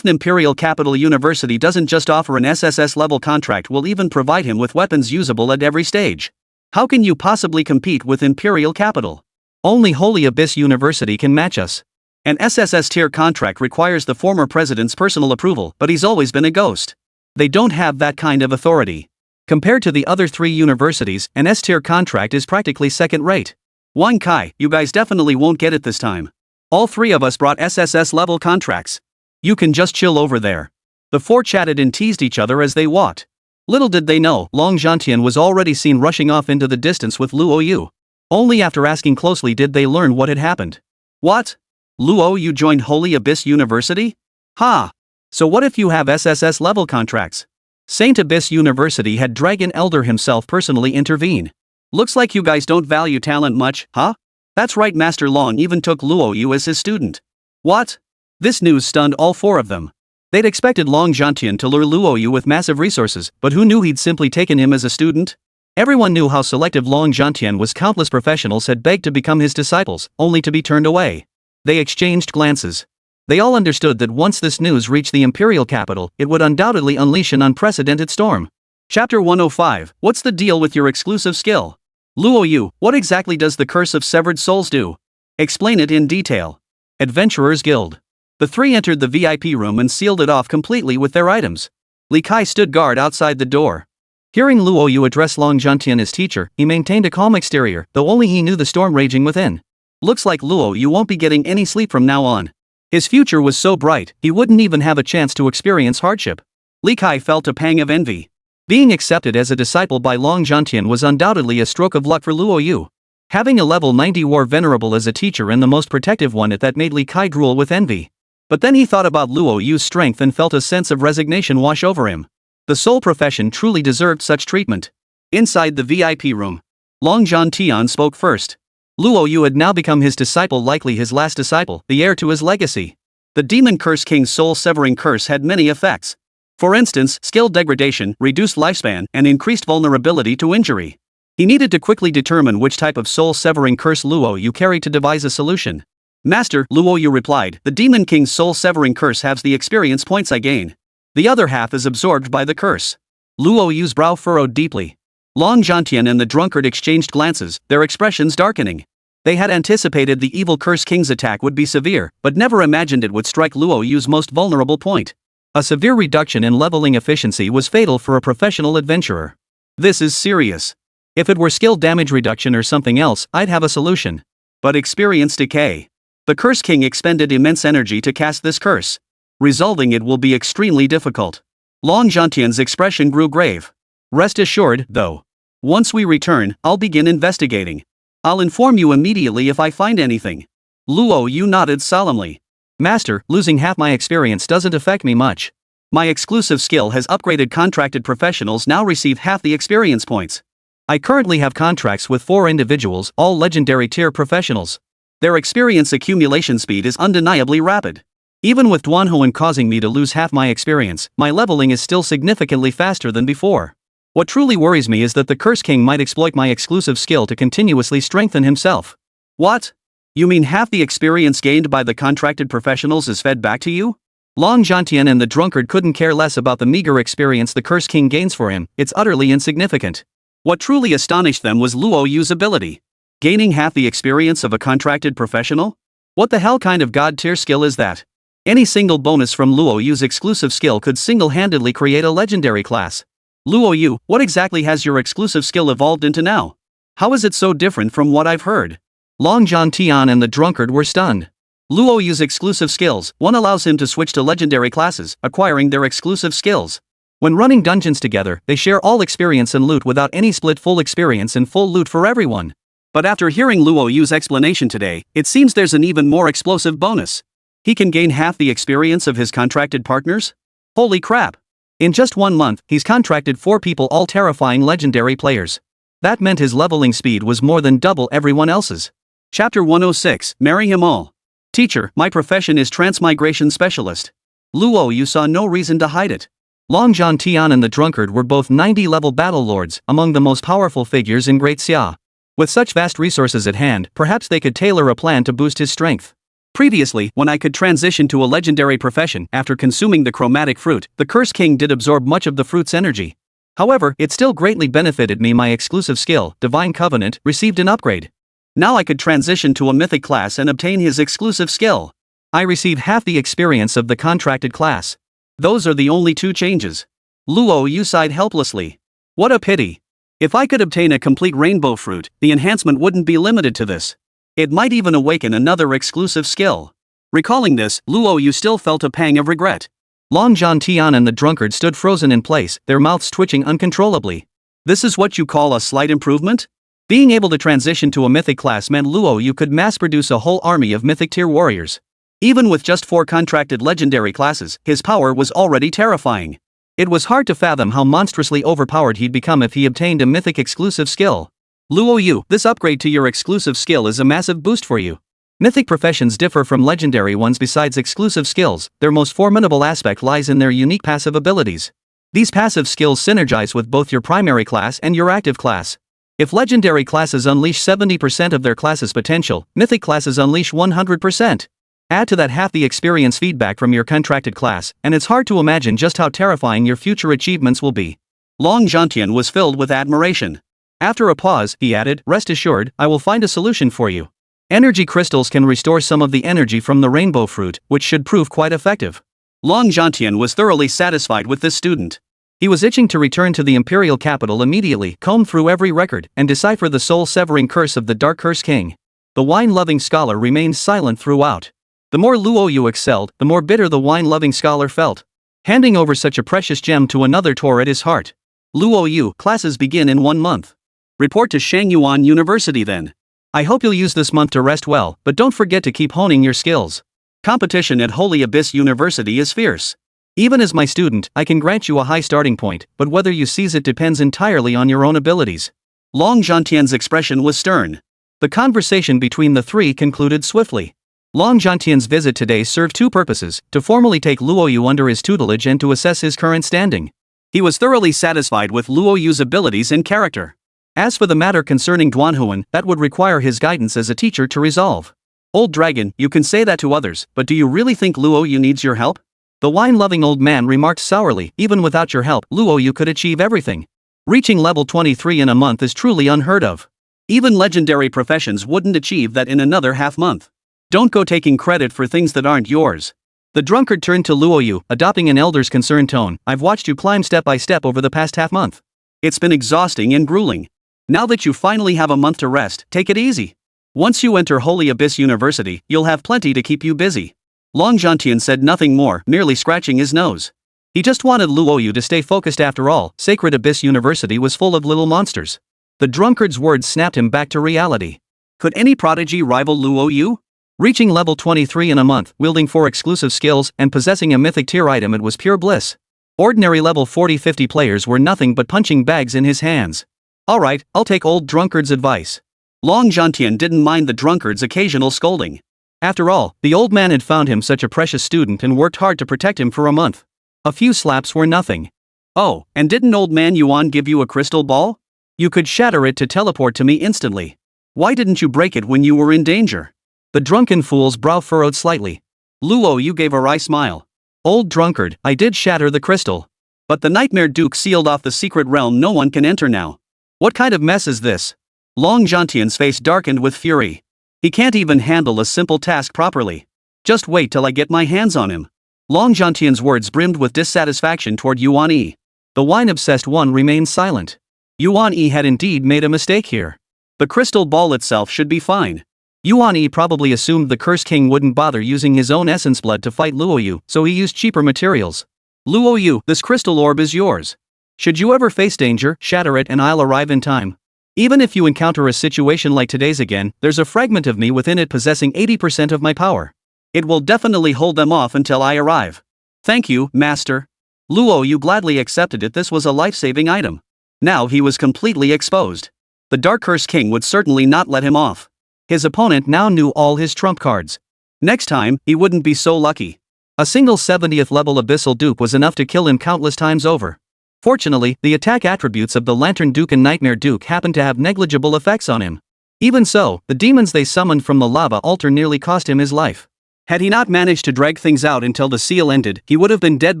Imperial Capital University doesn't just offer an SSS-level contract, will even provide him with weapons usable at every stage. How can you possibly compete with Imperial Capital? Only Holy Abyss University can match us. An SSS-tier contract requires the former president's personal approval, but he's always been a ghost. They don't have that kind of authority. Compared to the other 3 universities, an S-tier contract is practically second-rate. Wang Kai, you guys definitely won't get it this time. All 3 of us brought SSS-level contracts. You can just chill over there. The 4 chatted and teased each other as they walked. Little did they know, Long Zhantian was already seen rushing off into the distance with Luo Yu. Only after asking closely did they learn what had happened. What? Luo Yu joined Holy Abyss University? Ha! So what if you have SSS-level contracts? Saint Abyss University had Dragon Elder himself personally intervene. Looks like you guys don't value talent much, huh? That's right, Master Long even took Luo Yu as his student. What? This news stunned all 4 of them. They'd expected Long Zhantian to lure Luo Yu with massive resources, but who knew he'd simply taken him as a student? Everyone knew how selective Long Zhantian was. Countless professionals had begged to become his disciples, only to be turned away. They exchanged glances. They all understood that once this news reached the imperial capital, it would undoubtedly unleash an unprecedented storm. Chapter 105, What's the deal with your exclusive skill? Luo Yu, what exactly does the Curse of Severed Souls do? Explain it in detail. Adventurers Guild. The 3 entered the VIP room and sealed it off completely with their items. Li Kai stood guard outside the door. Hearing Luo Yu address Long Zhantian as teacher, he maintained a calm exterior, though only he knew the storm raging within. Looks like Luo Yu won't be getting any sleep from now on. His future was so bright, he wouldn't even have a chance to experience hardship. Li Kai felt a pang of envy. Being accepted as a disciple by Long Zhantian was undoubtedly a stroke of luck for Luo Yu. Having a level 90 war venerable as a teacher and the most protective one at that made Li Kai drool with envy. But then he thought about Luo Yu's strength and felt a sense of resignation wash over him. The soul profession truly deserved such treatment. Inside the VIP room, Long Zhantian spoke first. Luo Yu had now become his disciple, likely his last disciple, the heir to his legacy. The Demon Curse King's soul-severing curse had many effects. For instance, skill degradation, reduced lifespan, and increased vulnerability to injury. He needed to quickly determine which type of soul-severing curse Luo Yu carried to devise a solution. Master, Luo Yu replied, the Demon King's soul-severing curse halves the experience points I gain. The other half is absorbed by the curse. Luo Yu's brow furrowed deeply. Long Zhantian and the drunkard exchanged glances, their expressions darkening. They had anticipated the evil Curse King's attack would be severe, but never imagined it would strike Luo Yu's most vulnerable point. A severe reduction in leveling efficiency was fatal for a professional adventurer. This is serious. If it were skill damage reduction or something else, I'd have a solution. But experience decay. The Curse King expended immense energy to cast this curse. Resolving it will be extremely difficult. Long Zhantian's expression grew grave. Rest assured, though. Once we return, I'll begin investigating. I'll inform you immediately if I find anything. Luo Yu nodded solemnly. Master, losing half my experience doesn't affect me much. My exclusive skill has upgraded. Contracted professionals now receive half the experience points. I currently have contracts with 4 individuals, all legendary tier professionals. Their experience accumulation speed is undeniably rapid. Even with Duanhuan causing me to lose half my experience, my leveling is still significantly faster than before. What truly worries me is that the Curse King might exploit my exclusive skill to continuously strengthen himself. What? You mean half the experience gained by the contracted professionals is fed back to you? Long Zhantian and the drunkard couldn't care less about the meager experience the Curse King gains for him, it's utterly insignificant. What truly astonished them was Luo Yu's ability. Gaining half the experience of a contracted professional? What the hell kind of god-tier skill is that? Any single bonus from Luo Yu's exclusive skill could single-handedly create a legendary class. Luo Yu, what exactly has your exclusive skill evolved into now? How is it so different from what I've heard? Long Zhantian and the drunkard were stunned. Luo Yu's exclusive skills, one allows him to switch to legendary classes, acquiring their exclusive skills. When running dungeons together, they share all experience and loot without any split full experience and full loot for everyone. But after hearing Luo Yu's explanation today, it seems there's an even more explosive bonus. He can gain half the experience of his contracted partners? Holy crap! In just 1 month, he's contracted 4 people, all terrifying legendary players. That meant his leveling speed was more than double everyone else's. Chapter 106, Marry Him All. Teacher, my profession is transmigration specialist. Luo Yu saw no reason to hide it. Long Zhantian and the drunkard were both 90-level battle lords, among the most powerful figures in Great Xia. With such vast resources at hand, perhaps they could tailor a plan to boost his strength. Previously, when I could transition to a legendary profession after consuming the chromatic fruit, the Curse King did absorb much of the fruit's energy. However, it still greatly benefited me. My exclusive skill, Divine Covenant, received an upgrade. Now I could transition to a mythic class and obtain his exclusive skill. I receive half the experience of the contracted class. Those are the only 2 changes. Luo Yu sighed helplessly. What a pity. If I could obtain a complete rainbow fruit, the enhancement wouldn't be limited to this. It might even awaken another exclusive skill. Recalling this, Luo Yu still felt a pang of regret. Long Zhantian and the drunkard stood frozen in place, their mouths twitching uncontrollably. This is what you call a slight improvement? Being able to transition to a mythic class meant Luo Yu could mass-produce a whole army of mythic-tier warriors. Even with just 4 contracted legendary classes, his power was already terrifying. It was hard to fathom how monstrously overpowered he'd become if he obtained a mythic exclusive skill. Luo Yu, this upgrade to your exclusive skill is a massive boost for you. Mythic professions differ from legendary ones. Besides exclusive skills, their most formidable aspect lies in their unique passive abilities. These passive skills synergize with both your primary class and your active class. If legendary classes unleash 70% of their class's potential, mythic classes unleash 100%. Add to that half the experience feedback from your contracted class, and it's hard to imagine just how terrifying your future achievements will be. Long Zhantian was filled with admiration. After a pause, he added, rest assured, I will find a solution for you. Energy crystals can restore some of the energy from the rainbow fruit, which should prove quite effective. Long Zhantian was thoroughly satisfied with this student. He was itching to return to the imperial capital immediately, comb through every record, and decipher the soul-severing curse of the Dark Curse King. The wine-loving scholar remained silent throughout. The more Luo Yu excelled, the more bitter the wine-loving scholar felt. Handing over such a precious gem to another tore at his heart. Luo Yu, classes begin in 1 month. Report to Shangyuan University then. I hope you'll use this month to rest well, but don't forget to keep honing your skills. Competition at Holy Abyss University is fierce. Even as my student, I can grant you a high starting point, but whether you seize it depends entirely on your own abilities. Long Zhantian's expression was stern. The conversation between the 3 concluded swiftly. Long Zhantian's visit today served 2 purposes, to formally take Luo Yu under his tutelage and to assess his current standing. He was thoroughly satisfied with Luo Yu's abilities and character. As for the matter concerning Duanhuan, that would require his guidance as a teacher to resolve. Old dragon, you can say that to others, but do you really think Luo Yu needs your help? The wine-loving old man remarked sourly, even without your help, Luo Yu could achieve everything. Reaching level 23 in a month is truly unheard of. Even legendary professions wouldn't achieve that in another half-month. Don't go taking credit for things that aren't yours. The drunkard turned to Luo Yu, adopting an elder's concerned tone. I've watched you climb step by step over the past half-month. It's been exhausting and grueling. Now that you finally have a month to rest, take it easy. Once you enter Holy Abyss University, you'll have plenty to keep you busy. Long Zhantian said nothing more, merely scratching his nose. He just wanted Luo Yu to stay focused after all. Sacred Abyss University was full of little monsters. The drunkard's words snapped him back to reality. Could any prodigy rival Luo Yu? Reaching level 23 in a month, wielding 4 exclusive skills, and possessing a mythic tier item, it was pure bliss. Ordinary level 40-50 players were nothing but punching bags in his hands. Alright, I'll take old drunkard's advice. Long Zhantian didn't mind the drunkard's occasional scolding. After all, the old man had found him such a precious student and worked hard to protect him for a month. A few slaps were nothing. Oh, and didn't old man Yuan give you a crystal ball? You could shatter it to teleport to me instantly. Why didn't you break it when you were in danger? The drunken fool's brow furrowed slightly. Luo Yu gave a wry smile. Old drunkard, I did shatter the crystal. But the Nightmare Duke sealed off the secret realm. No one can enter now. What kind of mess is this? Long Zhantian's face darkened with fury. He can't even handle a simple task properly. Just wait till I get my hands on him. Long Zhantian's words brimmed with dissatisfaction toward Yuan Yi. The wine-obsessed one remained silent. Yuan Yi had indeed made a mistake here. The crystal ball itself should be fine. Yuan Yi probably assumed the Curse King wouldn't bother using his own essence blood to fight Luo Yu, so he used cheaper materials. Luo Yu, this crystal orb is yours. Should you ever face danger, shatter it and I'll arrive in time. Even if you encounter a situation like today's again, there's a fragment of me within it possessing 80% of my power. It will definitely hold them off until I arrive. Thank you, Master. Luo Yu gladly accepted it. This was a life-saving item. Now he was completely exposed. The Dark Curse King would certainly not let him off. His opponent now knew all his trump cards. Next time, he wouldn't be so lucky. A single 70th level Abyssal Duke was enough to kill him countless times over. Fortunately, the attack attributes of the Lantern Duke and Nightmare Duke happened to have negligible effects on him. Even so, the demons they summoned from the lava altar nearly cost him his life. Had he not managed to drag things out until the seal ended, he would have been dead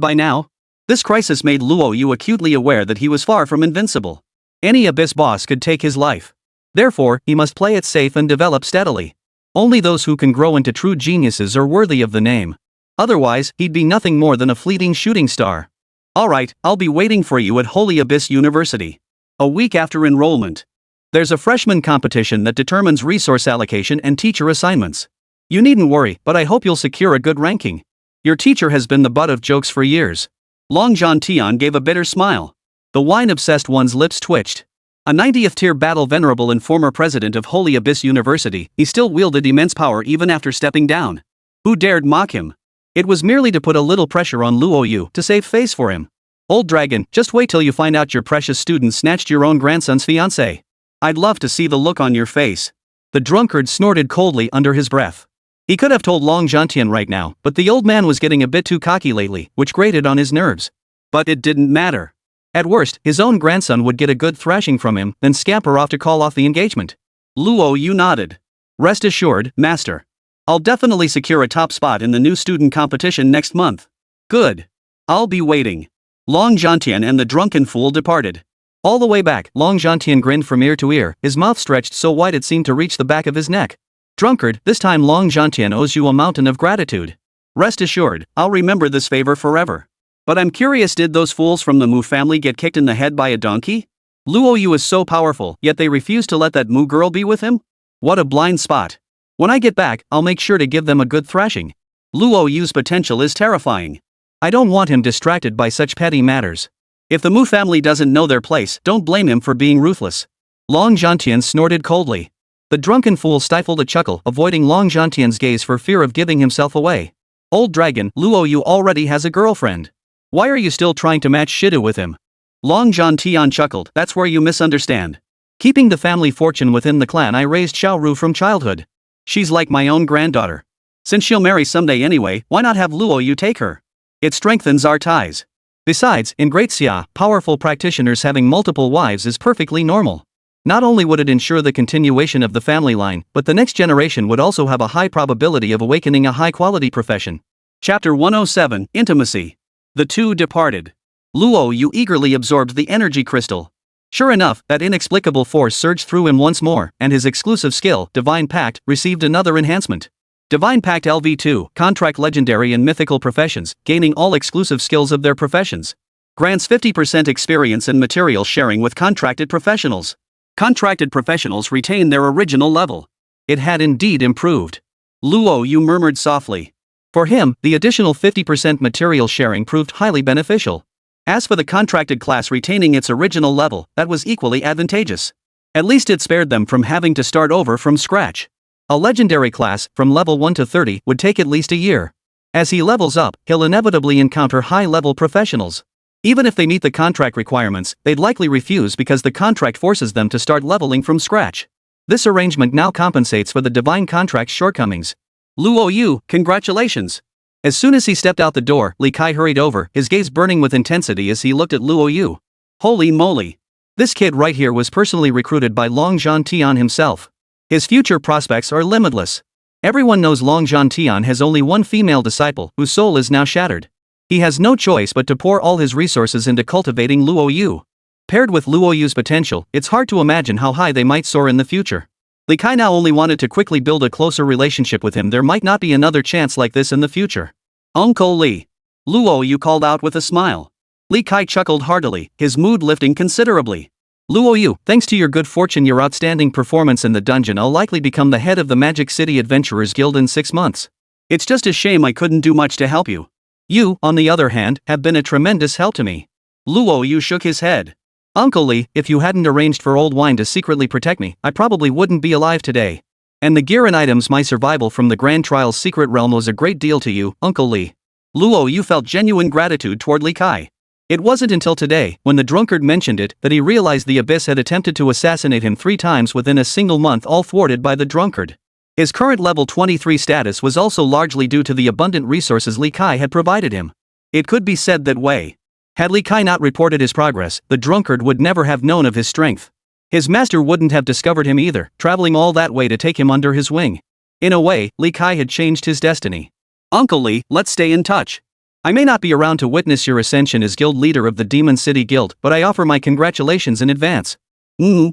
by now. This crisis made Luo Yu acutely aware that he was far from invincible. Any Abyss boss could take his life. Therefore, he must play it safe and develop steadily. Only those who can grow into true geniuses are worthy of the name. Otherwise, he'd be nothing more than a fleeting shooting star. Alright, I'll be waiting for you at Holy Abyss University. A week after enrollment. There's a freshman competition that determines resource allocation and teacher assignments. You needn't worry, but I hope you'll secure a good ranking. Your teacher has been the butt of jokes for years. Long Zhantian gave a bitter smile. The wine-obsessed one's lips twitched. A 90th tier battle venerable and former president of Holy Abyss University, he still wielded immense power even after stepping down. Who dared mock him? It was merely to put a little pressure on Luo Yu to save face for him. Old dragon, just wait till you find out your precious student snatched your own grandson's fiancée. I'd love to see the look on your face. The drunkard snorted coldly under his breath. He could have told Long Zhantian right now, but the old man was getting a bit too cocky lately, which grated on his nerves. But it didn't matter. At worst, his own grandson would get a good thrashing from him, then scamper off to call off the engagement. Luo Yu nodded. Rest assured, Master. I'll definitely secure a top spot in the new student competition next month. Good. I'll be waiting. Long Zhantian and the drunken fool departed. All the way back, Long Zhantian grinned from ear to ear, his mouth stretched so wide it seemed to reach the back of his neck. Drunkard, this time Long Zhantian owes you a mountain of gratitude. Rest assured, I'll remember this favor forever. But I'm curious, did those fools from the Mu family get kicked in the head by a donkey? Luo Yu is so powerful, yet they refuse to let that Mu girl be with him? What a blind spot. When I get back, I'll make sure to give them a good thrashing. Luo Yu's potential is terrifying. I don't want him distracted by such petty matters. If the Mu family doesn't know their place, don't blame him for being ruthless. Long Zhantian snorted coldly. The drunken fool stifled a chuckle, avoiding Long Zhantian's gaze for fear of giving himself away. Old dragon, Luo Yu already has a girlfriend. Why are you still trying to match Shidu with him? Long Zhantian chuckled. That's where you misunderstand. Keeping the family fortune within the clan, I raised Xiaoru from childhood. She's like my own granddaughter. Since she'll marry someday anyway, why not have Luo Yu take her? It strengthens our ties. Besides, in Great Xia, powerful practitioners having multiple wives is perfectly normal. Not only would it ensure the continuation of the family line, but the next generation would also have a high probability of awakening a high-quality profession. Chapter 107, Intimacy. The two departed. Luo Yu eagerly absorbed the energy crystal. Sure enough, that inexplicable force surged through him once more, and his exclusive skill, Divine Pact, received another enhancement. Divine Pact LV2, contract legendary and mythical professions, gaining all exclusive skills of their professions. Grants 50% experience and material sharing with contracted professionals. Contracted professionals retain their original level. It had indeed improved. Luo Yu murmured softly. For him, the additional 50% material sharing proved highly beneficial. As for the contracted class retaining its original level, that was equally advantageous. At least it spared them from having to start over from scratch. A legendary class, from level 1 to 30, would take at least a year. As he levels up, he'll inevitably encounter high-level professionals. Even if they meet the contract requirements, they'd likely refuse because the contract forces them to start leveling from scratch. This arrangement now compensates for the divine contract's shortcomings. Luo Yu, congratulations! As soon as he stepped out the door, Li Kai hurried over, his gaze burning with intensity as he looked at Luo Yu. Holy moly! This kid right here was personally recruited by Long Tian himself. His future prospects are limitless. Everyone knows Long Tian has only one female disciple, whose soul is now shattered. He has no choice but to pour all his resources into cultivating Luo Yu. Paired with Luo Yu's potential, it's hard to imagine how high they might soar in the future. Li Kai now only wanted to quickly build a closer relationship with him. There might not be another chance like this in the future. Uncle Li. Luo Yu called out with a smile. Li Kai chuckled heartily, his mood lifting considerably. Luo Yu, thanks to your good fortune, your outstanding performance in the dungeon, I'll likely become the head of the Magic City Adventurers Guild in 6 months. It's just a shame I couldn't do much to help you. You, on the other hand, have been a tremendous help to me. Luo Yu shook his head. Uncle Li, if you hadn't arranged for Old Wine to secretly protect me, I probably wouldn't be alive today. And the gear and items, my survival from the Grand Trial's secret realm was a great deal to you, Uncle Li. Luo Yu felt genuine gratitude toward Li Kai. It wasn't until today, when the drunkard mentioned it, that he realized the Abyss had attempted to assassinate him 3 times within a single month, all thwarted by the drunkard. His current level 23 status was also largely due to the abundant resources Li Kai had provided him. It could be said that way. Had Li Kai not reported his progress, the drunkard would never have known of his strength. His master wouldn't have discovered him either, traveling all that way to take him under his wing. In a way, Li Kai had changed his destiny. Uncle Li, let's stay in touch. I may not be around to witness your ascension as guild leader of the Demon City Guild, but I offer my congratulations in advance.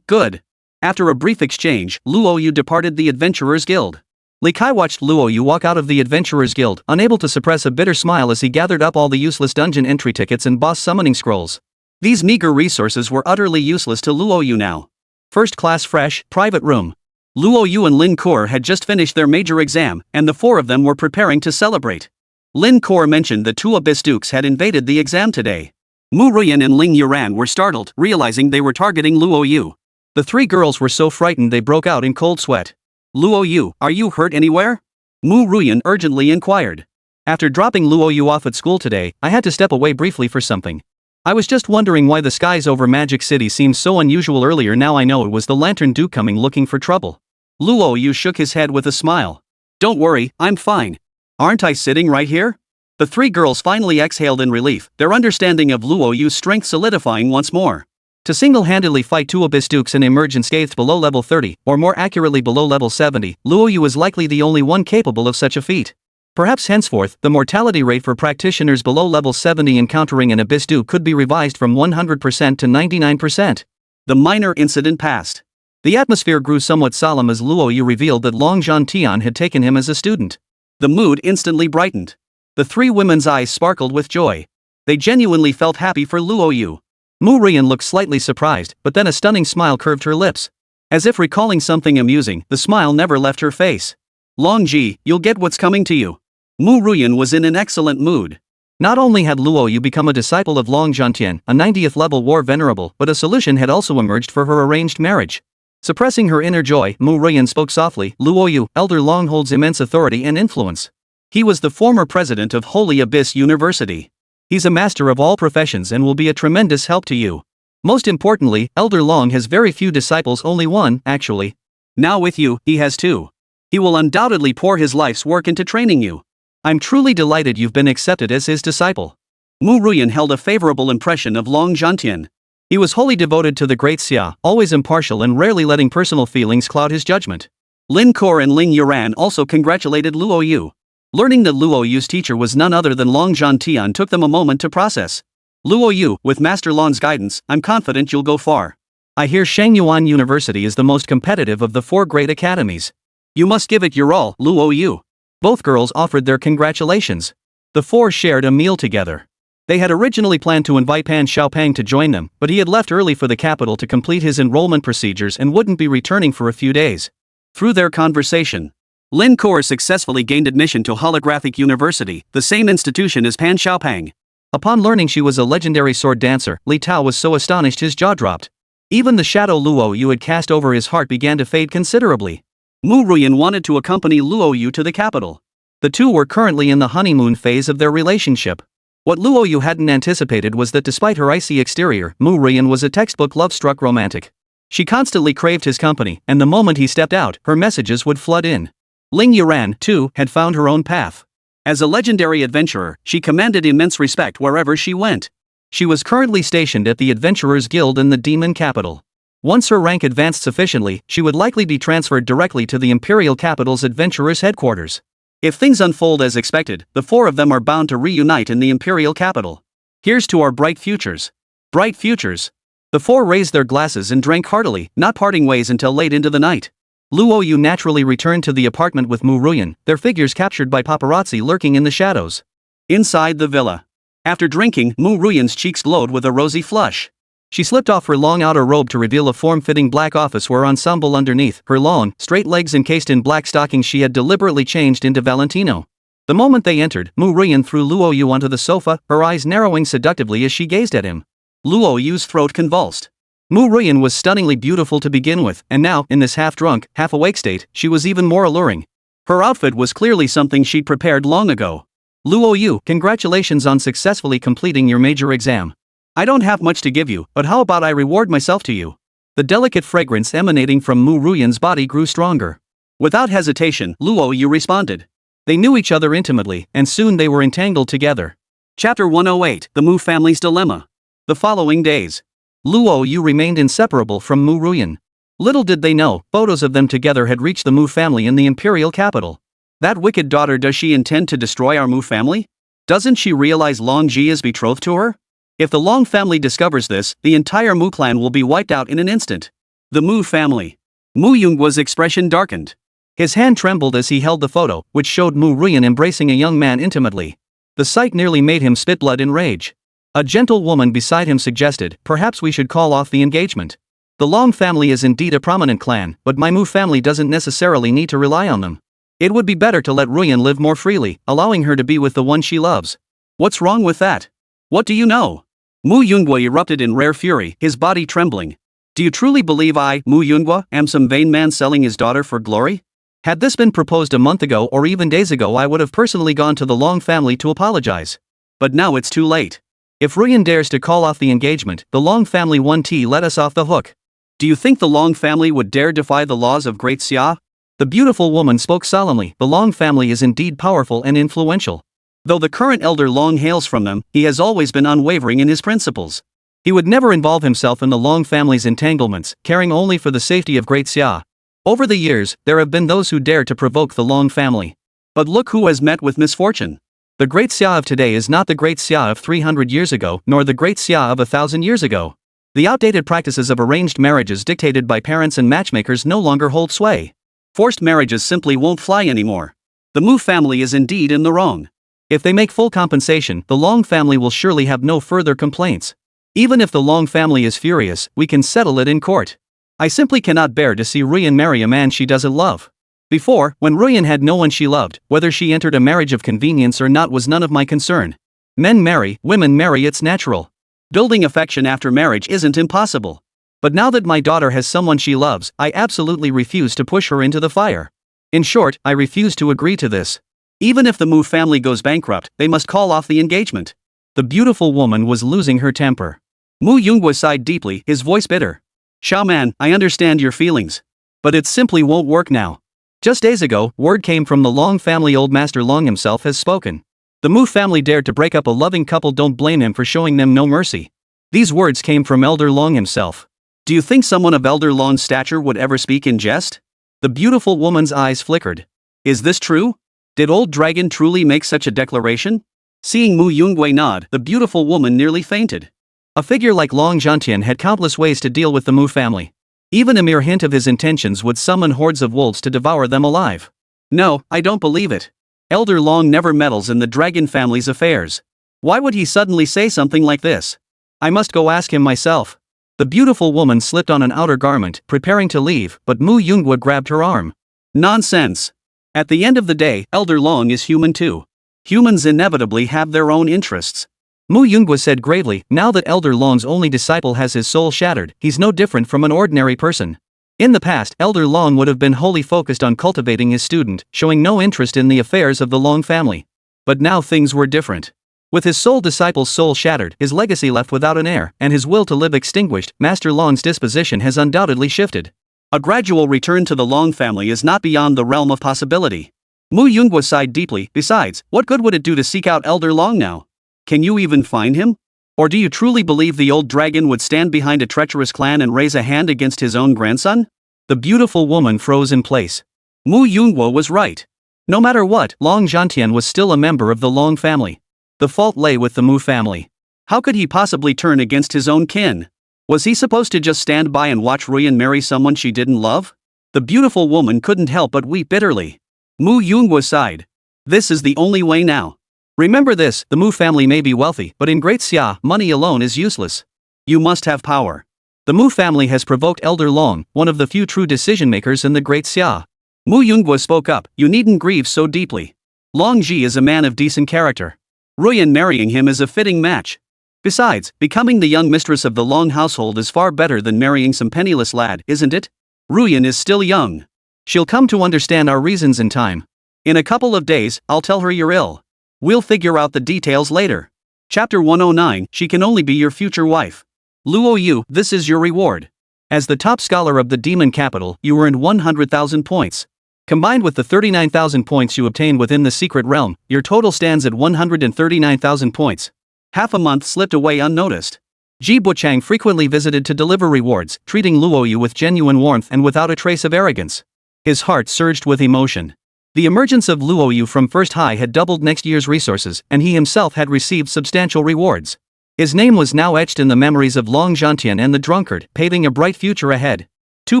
Good. After a brief exchange, Luo Yu departed the Adventurers Guild. Li Kai watched Luo Yu walk out of the Adventurers Guild, unable to suppress a bitter smile as he gathered up all the useless dungeon entry tickets and boss summoning scrolls. These meager resources were utterly useless to Luo Yu now. First class fresh, private room. Luo Yu and Lin Kor had just finished their major exam, and the 4 of them were preparing to celebrate. Lin Kor mentioned the 2 Abyss Dukes had invaded the exam today. Mu Ruyan and Ling Yuran were startled, realizing they were targeting Luo Yu. The 3 girls were so frightened they broke out in cold sweat. Luo Yu, are you hurt anywhere? Mu Ruyan urgently inquired. After dropping Luo Yu off at school today, I had to step away briefly for something. I was just wondering why the skies over Magic City seemed so unusual earlier. Now I know it was the Lantern Duke coming looking for trouble. Luo Yu shook his head with a smile. Don't worry, I'm fine. Aren't I sitting right here? The 3 girls finally exhaled in relief, their understanding of Luo Yu's strength solidifying once more. To single-handedly fight 2 Abyss Dukes and emerge unscathed below level 30, or more accurately below level 70, Luo Yu is likely the only one capable of such a feat. Perhaps henceforth, the mortality rate for practitioners below level 70 encountering an Abyss Duke could be revised from 100% to 99%. The minor incident passed. The atmosphere grew somewhat solemn as Luo Yu revealed that Long Tian had taken him as a student. The mood instantly brightened. The 3 women's eyes sparkled with joy. They genuinely felt happy for Luo Yu. Mu Ruyan looked slightly surprised, but then a stunning smile curved her lips. As if recalling something amusing, the smile never left her face. Long Ji, you'll get what's coming to you. Mu Ruyan was in an excellent mood. Not only had Luo Yu become a disciple of Long Tian, a 90th level war venerable, but a solution had also emerged for her arranged marriage. Suppressing her inner joy, Mu Ruyan spoke softly. Luo Yu, Elder Long holds immense authority and influence. He was the former president of Holy Abyss University. He's a master of all professions and will be a tremendous help to you. Most importantly, Elder Long has very few disciples, only 1, actually. Now with you, he has 2. He will undoubtedly pour his life's work into training you. I'm truly delighted you've been accepted as his disciple. Mu Ruyan held a favorable impression of Long Tian. He was wholly devoted to the great Xia, always impartial and rarely letting personal feelings cloud his judgment. Lin Kor and Ling Yuran also congratulated Luo Yu. Learning that Luo Yu's teacher was none other than Long Zhantian took them a moment to process. Luo Yu, with Master Long's guidance, I'm confident you'll go far. I hear Shangyuan University is the most competitive of the 4 great academies. You must give it your all, Luo Yu. Both girls offered their congratulations. The 4 shared a meal together. They had originally planned to invite Pan Xiaopang to join them, but he had left early for the capital to complete his enrollment procedures and wouldn't be returning for a few days. Through their conversation, Lin Kor successfully gained admission to Holographic University, the same institution as Pan Xiaopang. Upon learning she was a legendary sword dancer, Li Tao was so astonished his jaw dropped. Even the shadow Luo Yu had cast over his heart began to fade considerably. Mu Ruyan wanted to accompany Luo Yu to the capital. The two were currently in the honeymoon phase of their relationship. What Luo Yu hadn't anticipated was that despite her icy exterior, Mu Ruyan was a textbook love-struck romantic. She constantly craved his company, and the moment he stepped out, her messages would flood in. Ling Yuran, too, had found her own path. As a legendary adventurer, she commanded immense respect wherever she went. She was currently stationed at the Adventurers Guild in the Demon Capital. Once her rank advanced sufficiently, she would likely be transferred directly to the Imperial Capital's Adventurers headquarters. If things unfold as expected, the 4 of them are bound to reunite in the Imperial Capital. Here's to our bright futures. Bright futures. The 4 raised their glasses and drank heartily, not parting ways until late into the night. Luo Yu naturally returned to the apartment with Mu Ruyan, their figures captured by paparazzi lurking in the shadows. Inside the villa. After drinking, Mu Ruyan's cheeks glowed with a rosy flush. She slipped off her long outer robe to reveal a form-fitting black office wear ensemble underneath, her long, straight legs encased in black stockings she had deliberately changed into Valentino. The moment they entered, Mu Ruyan threw Luo Yu onto the sofa, her eyes narrowing seductively as she gazed at him. Luo Yu's throat convulsed. Mu Ruyan was stunningly beautiful to begin with, and now, in this half-drunk, half-awake state, she was even more alluring. Her outfit was clearly something she'd prepared long ago. Luo Yu, congratulations on successfully completing your major exam. I don't have much to give you, but how about I reward myself to you? The delicate fragrance emanating from Mu Ruyan's body grew stronger. Without hesitation, Luo Yu responded. They knew each other intimately, and soon they were entangled together. Chapter 108, The Mu Family's Dilemma. The following days, Luo Yu remained inseparable from Mu Ruyan. Little did they know, photos of them together had reached the Mu family in the imperial capital. That wicked daughter, does she intend to destroy our Mu family? Doesn't she realize Long Ji is betrothed to her? If the Long family discovers this, the entire Mu clan will be wiped out in an instant. The Mu family. Mu Yunguo's expression darkened. His hand trembled as he held the photo, which showed Mu Ruyan embracing a young man intimately. The sight nearly made him spit blood in rage. A gentle woman beside him suggested, perhaps we should call off the engagement. The Long family is indeed a prominent clan, but my Mu family doesn't necessarily need to rely on them. It would be better to let Ruyan live more freely, allowing her to be with the one she loves. What's wrong with that? What do you know? Mu Yunguo erupted in rare fury, his body trembling. Do you truly believe I, Mu Yunguo, am some vain man selling his daughter for glory? Had this been proposed a month ago or even days ago, I would have personally gone to the Long family to apologize. But now it's too late. If Ruyan dares to call off the engagement, the Long family 1T let us off the hook. Do you think the Long family would dare defy the laws of Great Xia? The beautiful woman spoke solemnly. The Long family is indeed powerful and influential. Though the current elder Long hails from them, he has always been unwavering in his principles. He would never involve himself in the Long family's entanglements, caring only for the safety of Great Xia. Over the years, there have been those who dared to provoke the Long family. But look who has met with misfortune. The Great Xia of today is not the Great Xia of 300 years ago, nor the Great Xia of 1,000 years ago. The outdated practices of arranged marriages dictated by parents and matchmakers no longer hold sway. Forced marriages simply won't fly anymore. The Mu family is indeed in the wrong. If they make full compensation, the Long family will surely have no further complaints. Even if the Long family is furious, we can settle it in court. I simply cannot bear to see Ruyan marry a man she doesn't love. Before, when Ruyan had no one she loved, whether she entered a marriage of convenience or not was none of my concern. Men marry, women marry, it's natural. Building affection after marriage isn't impossible. But now that my daughter has someone she loves, I absolutely refuse to push her into the fire. In short, I refuse to agree to this. Even if the Mu family goes bankrupt, they must call off the engagement. The beautiful woman was losing her temper. Mu Yunguo sighed deeply, his voice bitter. Xiaoman, I understand your feelings. But it simply won't work now. Just days ago, word came from the Long family. Old Master Long himself has spoken. The Mu family dared to break up a loving couple. Don't blame him for showing them no mercy. These words came from Elder Long himself. Do you think someone of Elder Long's stature would ever speak in jest? The beautiful woman's eyes flickered. Is this true? Did old dragon truly make such a declaration? Seeing Mu Yunggui nod, the beautiful woman nearly fainted. A figure like Long Zhantian had countless ways to deal with the Mu family. Even a mere hint of his intentions would summon hordes of wolves to devour them alive. No, I don't believe it. Elder Long never meddles in the dragon family's affairs. Why would he suddenly say something like this? I must go ask him myself. The beautiful woman slipped on an outer garment, preparing to leave, but Mu Yunggui grabbed her arm. Nonsense. At the end of the day, Elder Long is human too. Humans inevitably have their own interests. Mu Yunggui said gravely, now that Elder Long's only disciple has his soul shattered, he's no different from an ordinary person. In the past, Elder Long would have been wholly focused on cultivating his student, showing no interest in the affairs of the Long family. But now things were different. With his sole disciple's soul shattered, his legacy left without an heir, and his will to live extinguished, Master Long's disposition has undoubtedly shifted. A gradual return to the Long family is not beyond the realm of possibility. Mu Yunggui sighed deeply. Besides, what good would it do to seek out Elder Long now? Can you even find him? Or do you truly believe the old dragon would stand behind a treacherous clan and raise a hand against his own grandson? The beautiful woman froze in place. Mu Yunggui was right. No matter what, Long Zhantian was still a member of the Long family. The fault lay with the Mu family. How could he possibly turn against his own kin? Was he supposed to just stand by and watch Ruyan marry someone she didn't love? The beautiful woman couldn't help but weep bitterly. Mu Yunggui sighed. This is the only way now. Remember this, the Mu family may be wealthy, but in Great Xia, money alone is useless. You must have power. The Mu family has provoked Elder Long, one of the few true decision-makers in the Great Xia. Mu Yunggui spoke up, you needn't grieve so deeply. Long Ji is a man of decent character. Ruyan marrying him is a fitting match. Besides, becoming the young mistress of the Long household is far better than marrying some penniless lad, isn't it? Ruyan is still young. She'll come to understand our reasons in time. In a couple of days, I'll tell her you're ill. We'll figure out the details later. Chapter 109, She can only be your future wife. Luo Yu, this is your reward. As the top scholar of the demon capital, you earned 100,000 points. Combined with the 39,000 points you obtained within the secret realm, your total stands at 139,000 points. Half a month slipped away unnoticed. Ji Buchang frequently visited to deliver rewards, treating Luo Yu with genuine warmth and without a trace of arrogance. His heart surged with emotion. The emergence of Luo Yu from First High had doubled next year's resources, and he himself had received substantial rewards. His name was now etched in the memories of Long Zhantian and the drunkard, paving a bright future ahead. Too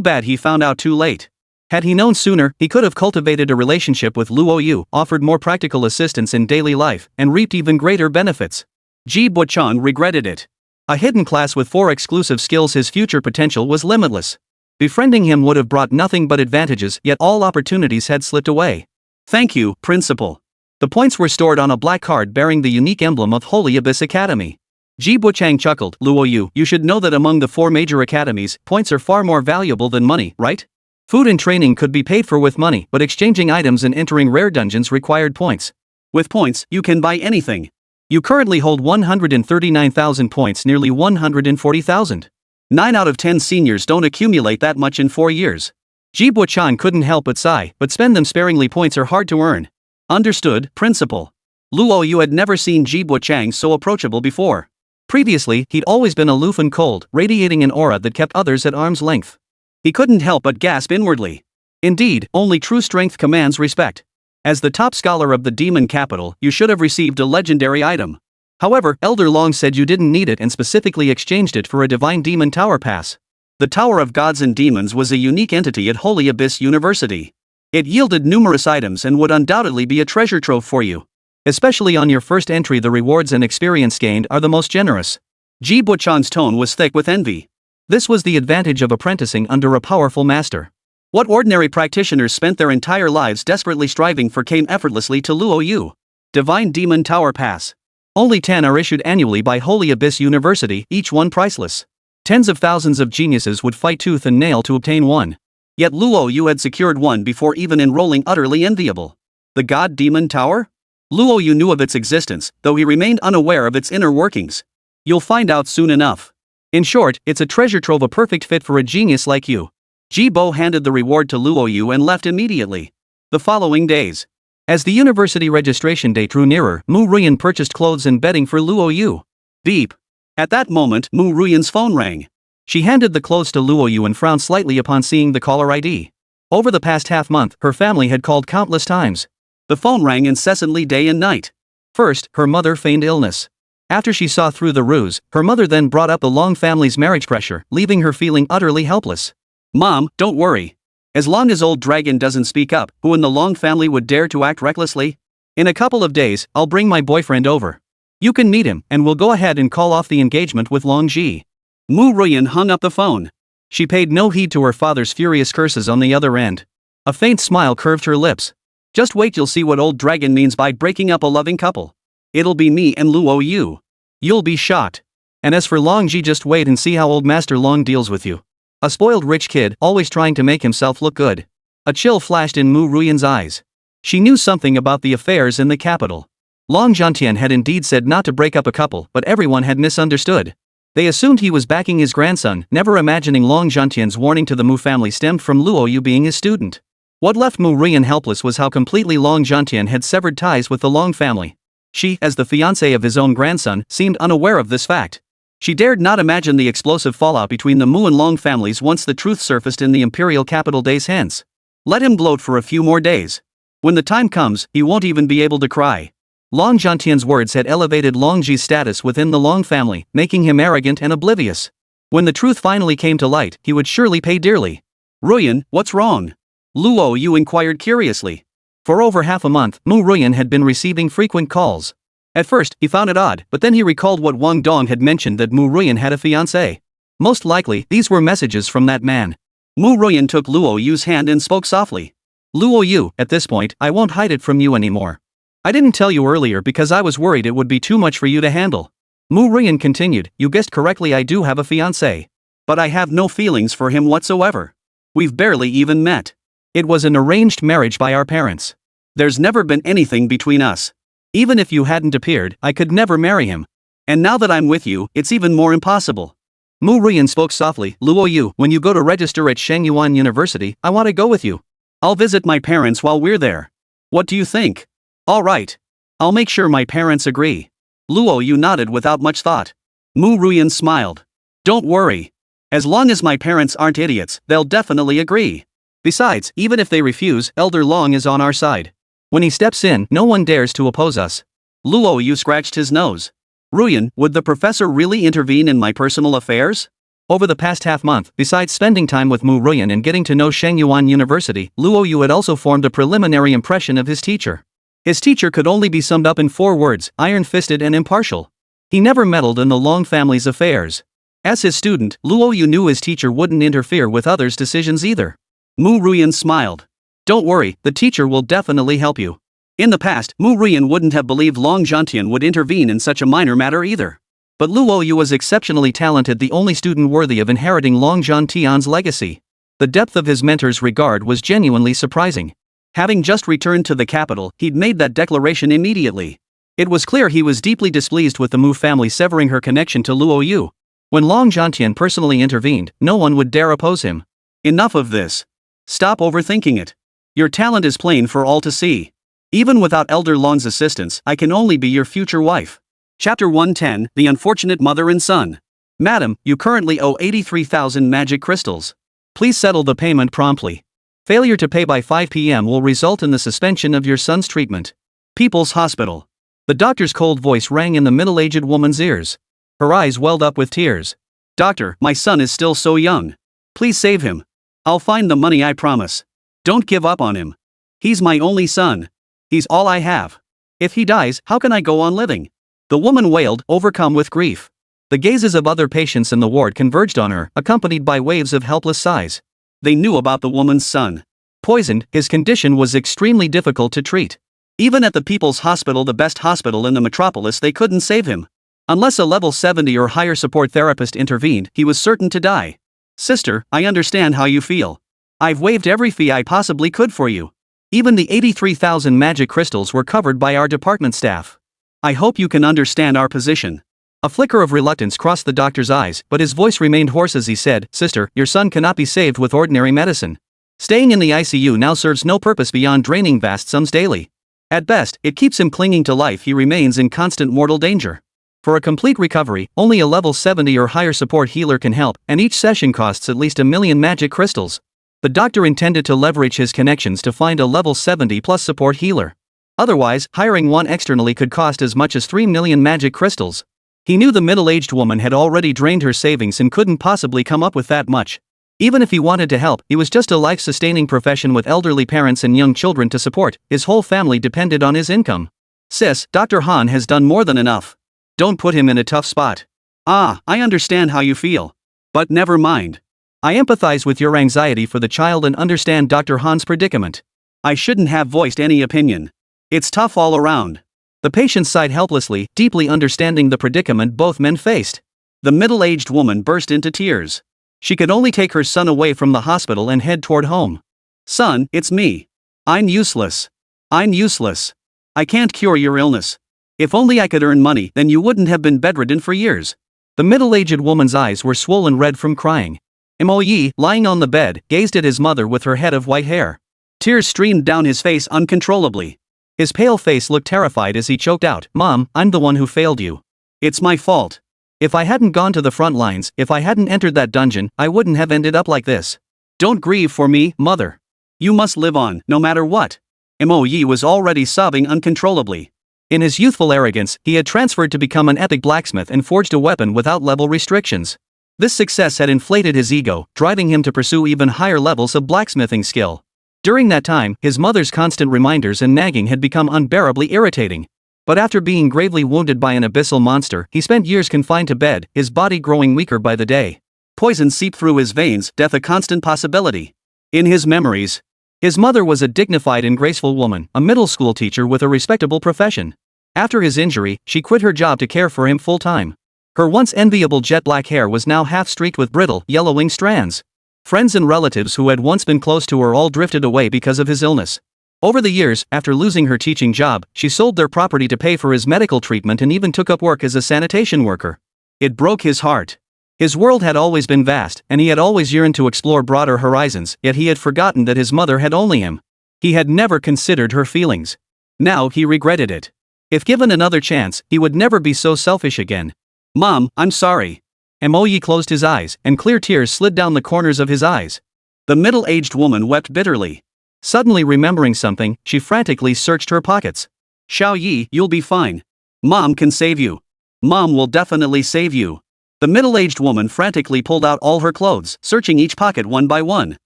bad he found out too late. Had he known sooner, he could have cultivated a relationship with Luo Yu, offered more practical assistance in daily life, and reaped even greater benefits. Ji Buchang regretted it. A hidden class with 4 exclusive skills, his future potential was limitless. Befriending him would have brought nothing but advantages, yet all opportunities had slipped away. Thank you, Principal. The points were stored on a black card bearing the unique emblem of Holy Abyss Academy. Ji Buchang chuckled. Luo Yu, you should know that among the 4 major academies, points are far more valuable than money, right? Food and training could be paid for with money, but exchanging items and entering rare dungeons required points. With points, you can buy anything. You currently hold 139,000 points, nearly 140,000. 9 out of 10 seniors don't accumulate that much in 4 years. Ji Buchang couldn't help but sigh, but spend them sparingly. Points are hard to earn. Understood, Principal. Luo Yu had never seen Ji Buchang so approachable before. Previously, he'd always been aloof and cold, radiating an aura that kept others at arm's length. He couldn't help but gasp inwardly. Indeed, only true strength commands respect. As the top scholar of the demon capital, you should have received a legendary item. However, Elder Long said you didn't need it and specifically exchanged it for a divine demon tower pass. The Tower of Gods and Demons was a unique entity at Holy Abyss University. It yielded numerous items and would undoubtedly be a treasure trove for you. Especially on your first entry, the rewards and experience gained are the most generous. Ji Buchang's tone was thick with envy. This was the advantage of apprenticing under a powerful master. What ordinary practitioners spent their entire lives desperately striving for came effortlessly to Luo Yu. Divine Demon Tower Pass. Only 10 are issued annually by Holy Abyss University, each one priceless. Tens of thousands of geniuses would fight tooth and nail to obtain one. Yet Luo Yu had secured one before even enrolling, utterly enviable. The God Demon Tower? Luo Yu knew of its existence, though he remained unaware of its inner workings. You'll find out soon enough. In short, it's a treasure trove, a perfect fit for a genius like you. Ji Bo handed the reward to Luo Yu and left immediately. The following days. As the university registration date drew nearer, Mu Ruyan purchased clothes and bedding for Luo Yu. Beep. At that moment, Mu Ruyan's phone rang. She handed the clothes to Luo Yu and frowned slightly upon seeing the caller ID. Over the past half month, her family had called countless times. The phone rang incessantly day and night. First, her mother feigned illness. After she saw through the ruse, her mother then brought up the Long family's marriage pressure, leaving her feeling utterly helpless. Mom, don't worry. As long as old dragon doesn't speak up, who in the Long family would dare to act recklessly? In a couple of days, I'll bring my boyfriend over. You can meet him, and we'll go ahead and call off the engagement with Long Ji. Mu Ruyan hung up the phone. She paid no heed to her father's furious curses on the other end. A faint smile curved her lips. Just wait, you'll see what old dragon means by breaking up a loving couple. It'll be me and Luo Yu. You'll be shocked. And as for Long Ji, just wait and see how old Master Long deals with you. A spoiled rich kid, always trying to make himself look good. A chill flashed in Mu Ruyan's eyes. She knew something about the affairs in the capital. Long Zhantian had indeed said not to break up a couple, but everyone had misunderstood. They assumed he was backing his grandson, never imagining Long Zhantian's warning to the Mu family stemmed from Luo Yu being his student. What left Mu Ruyan helpless was how completely Long Zhantian had severed ties with the Long family. She, as the fiancée of his own grandson, seemed unaware of this fact. She dared not imagine the explosive fallout between the Mu and Long families once the truth surfaced in the imperial capital days hence. Let him gloat for a few more days. When the time comes, he won't even be able to cry. Long Zhantian's words had elevated Long Ji's status within the Long family, making him arrogant and oblivious. When the truth finally came to light, he would surely pay dearly. Ruyan, what's wrong? Luo Yu inquired curiously. For over half a month, Mu Ruyan had been receiving frequent calls. At first, he found it odd, but then he recalled what Wang Dong had mentioned, that Mu Ruyan had a fiancé. Most likely, these were messages from that man. Mu Ruyan took Luo Yu's hand and spoke softly. Luo Yu, at this point, I won't hide it from you anymore. I didn't tell you earlier because I was worried it would be too much for you to handle. Mu Ruyan continued, you guessed correctly, I do have a fiancé. But I have no feelings for him whatsoever. We've barely even met. It was an arranged marriage by our parents. There's never been anything between us. Even if you hadn't appeared, I could never marry him. And now that I'm with you, it's even more impossible. Mu Ruyan spoke softly, Luo Yu, when you go to register at Shengyuan University, I want to go with you. I'll visit my parents while we're there. What do you think? All right. I'll make sure my parents agree. Luo Yu nodded without much thought. Mu Ruyan smiled. Don't worry. As long as my parents aren't idiots, they'll definitely agree. Besides, even if they refuse, Elder Long is on our side. When he steps in, no one dares to oppose us. Luo Yu scratched his nose. Ruyan, would the professor really intervene in my personal affairs? Over the past half-month, besides spending time with Mu Ruyan and getting to know Shengyuan University, Luo Yu had also formed a preliminary impression of his teacher. His teacher could only be summed up in 4 words, iron-fisted and impartial. He never meddled in the Long family's affairs. As his student, Luo Yu knew his teacher wouldn't interfere with others' decisions either. Mu Ruyan smiled. Don't worry, the teacher will definitely help you. In the past, Mu Ruyan wouldn't have believed Long Zhantian would intervene in such a minor matter either. But Luo Yu was exceptionally talented, the only student worthy of inheriting Long Zhantian's legacy. The depth of his mentor's regard was genuinely surprising. Having just returned to the capital, he'd made that declaration immediately. It was clear he was deeply displeased with the Mu family severing her connection to Luo Yu. When Long Zhantian personally intervened, no one would dare oppose him. Enough of this. Stop overthinking it. Your talent is plain for all to see. Even without Elder Long's assistance, I can only be your future wife. Chapter 110, The Unfortunate Mother and Son. Madam, you currently owe 83,000 magic crystals. Please settle the payment promptly. Failure to pay by 5 p.m. will result in the suspension of your son's treatment. People's Hospital. The doctor's cold voice rang in the middle-aged woman's ears. Her eyes welled up with tears. Doctor, my son is still so young. Please save him. I'll find the money, I promise. Don't give up on him. He's my only son. He's all I have. If he dies, how can I go on living? The woman wailed, overcome with grief. The gazes of other patients in the ward converged on her, accompanied by waves of helpless sighs. They knew about the woman's son. Poisoned, his condition was extremely difficult to treat. Even at the People's Hospital, the best hospital in the metropolis, they couldn't save him. Unless a level 70 or higher support therapist intervened, he was certain to die. Sister, I understand how you feel. I've waived every fee I possibly could for you. Even the 83,000 magic crystals were covered by our department staff. I hope you can understand our position. A flicker of reluctance crossed the doctor's eyes, but his voice remained hoarse as he said, Sister, your son cannot be saved with ordinary medicine. Staying in the ICU now serves no purpose beyond draining vast sums daily. At best, it keeps him clinging to life. He remains in constant mortal danger. For a complete recovery, only a level 70 or higher support healer can help, and each session costs at least 1,000,000 magic crystals. The doctor intended to leverage his connections to find a level 70 plus support healer. Otherwise, hiring one externally could cost as much as 3 million magic crystals. He knew the middle-aged woman had already drained her savings and couldn't possibly come up with that much. Even if he wanted to help, it was just a life-sustaining profession with elderly parents and young children to support. His whole family depended on his income. Sis, Dr. Han has done more than enough. Don't put him in a tough spot. Ah, I understand how you feel. But never mind. I empathize with your anxiety for the child and understand Dr. Han's predicament. I shouldn't have voiced any opinion. It's tough all around. The patient sighed helplessly, deeply understanding the predicament both men faced. The middle-aged woman burst into tears. She could only take her son away from the hospital and head toward home. Son, it's me. I'm useless. I'm useless. I can't cure your illness. If only I could earn money, then you wouldn't have been bedridden for years. The middle-aged woman's eyes were swollen red from crying. Mo Yi, lying on the bed, gazed at his mother with her head of white hair. Tears streamed down his face uncontrollably. His pale face looked terrified as he choked out, "Mom, I'm the one who failed you. It's my fault. If I hadn't gone to the front lines, if I hadn't entered that dungeon, I wouldn't have ended up like this. Don't grieve for me, mother. You must live on, no matter what." Mo Yi was already sobbing uncontrollably. In his youthful arrogance, he had transferred to become an epic blacksmith and forged a weapon without level restrictions. This success had inflated his ego, driving him to pursue even higher levels of blacksmithing skill. During that time, his mother's constant reminders and nagging had become unbearably irritating. But after being gravely wounded by an abyssal monster, he spent years confined to bed, his body growing weaker by the day. Poison seeped through his veins, death a constant possibility. In his memories, his mother was a dignified and graceful woman, a middle school teacher with a respectable profession. After his injury, she quit her job to care for him full-time. Her once enviable jet-black hair was now half-streaked with brittle, yellowing strands. Friends and relatives who had once been close to her all drifted away because of his illness. Over the years, after losing her teaching job, she sold their property to pay for his medical treatment and even took up work as a sanitation worker. It broke his heart. His world had always been vast, and he had always yearned to explore broader horizons, yet he had forgotten that his mother had only him. He had never considered her feelings. Now he regretted it. If given another chance, he would never be so selfish again. "Mom, I'm sorry." Mo Yi closed his eyes, and clear tears slid down the corners of his eyes. The middle-aged woman wept bitterly. Suddenly remembering something, she frantically searched her pockets. "Xiao Yi, you'll be fine. Mom can save you. Mom will definitely save you." The middle-aged woman frantically pulled out all her clothes, searching each pocket one by one.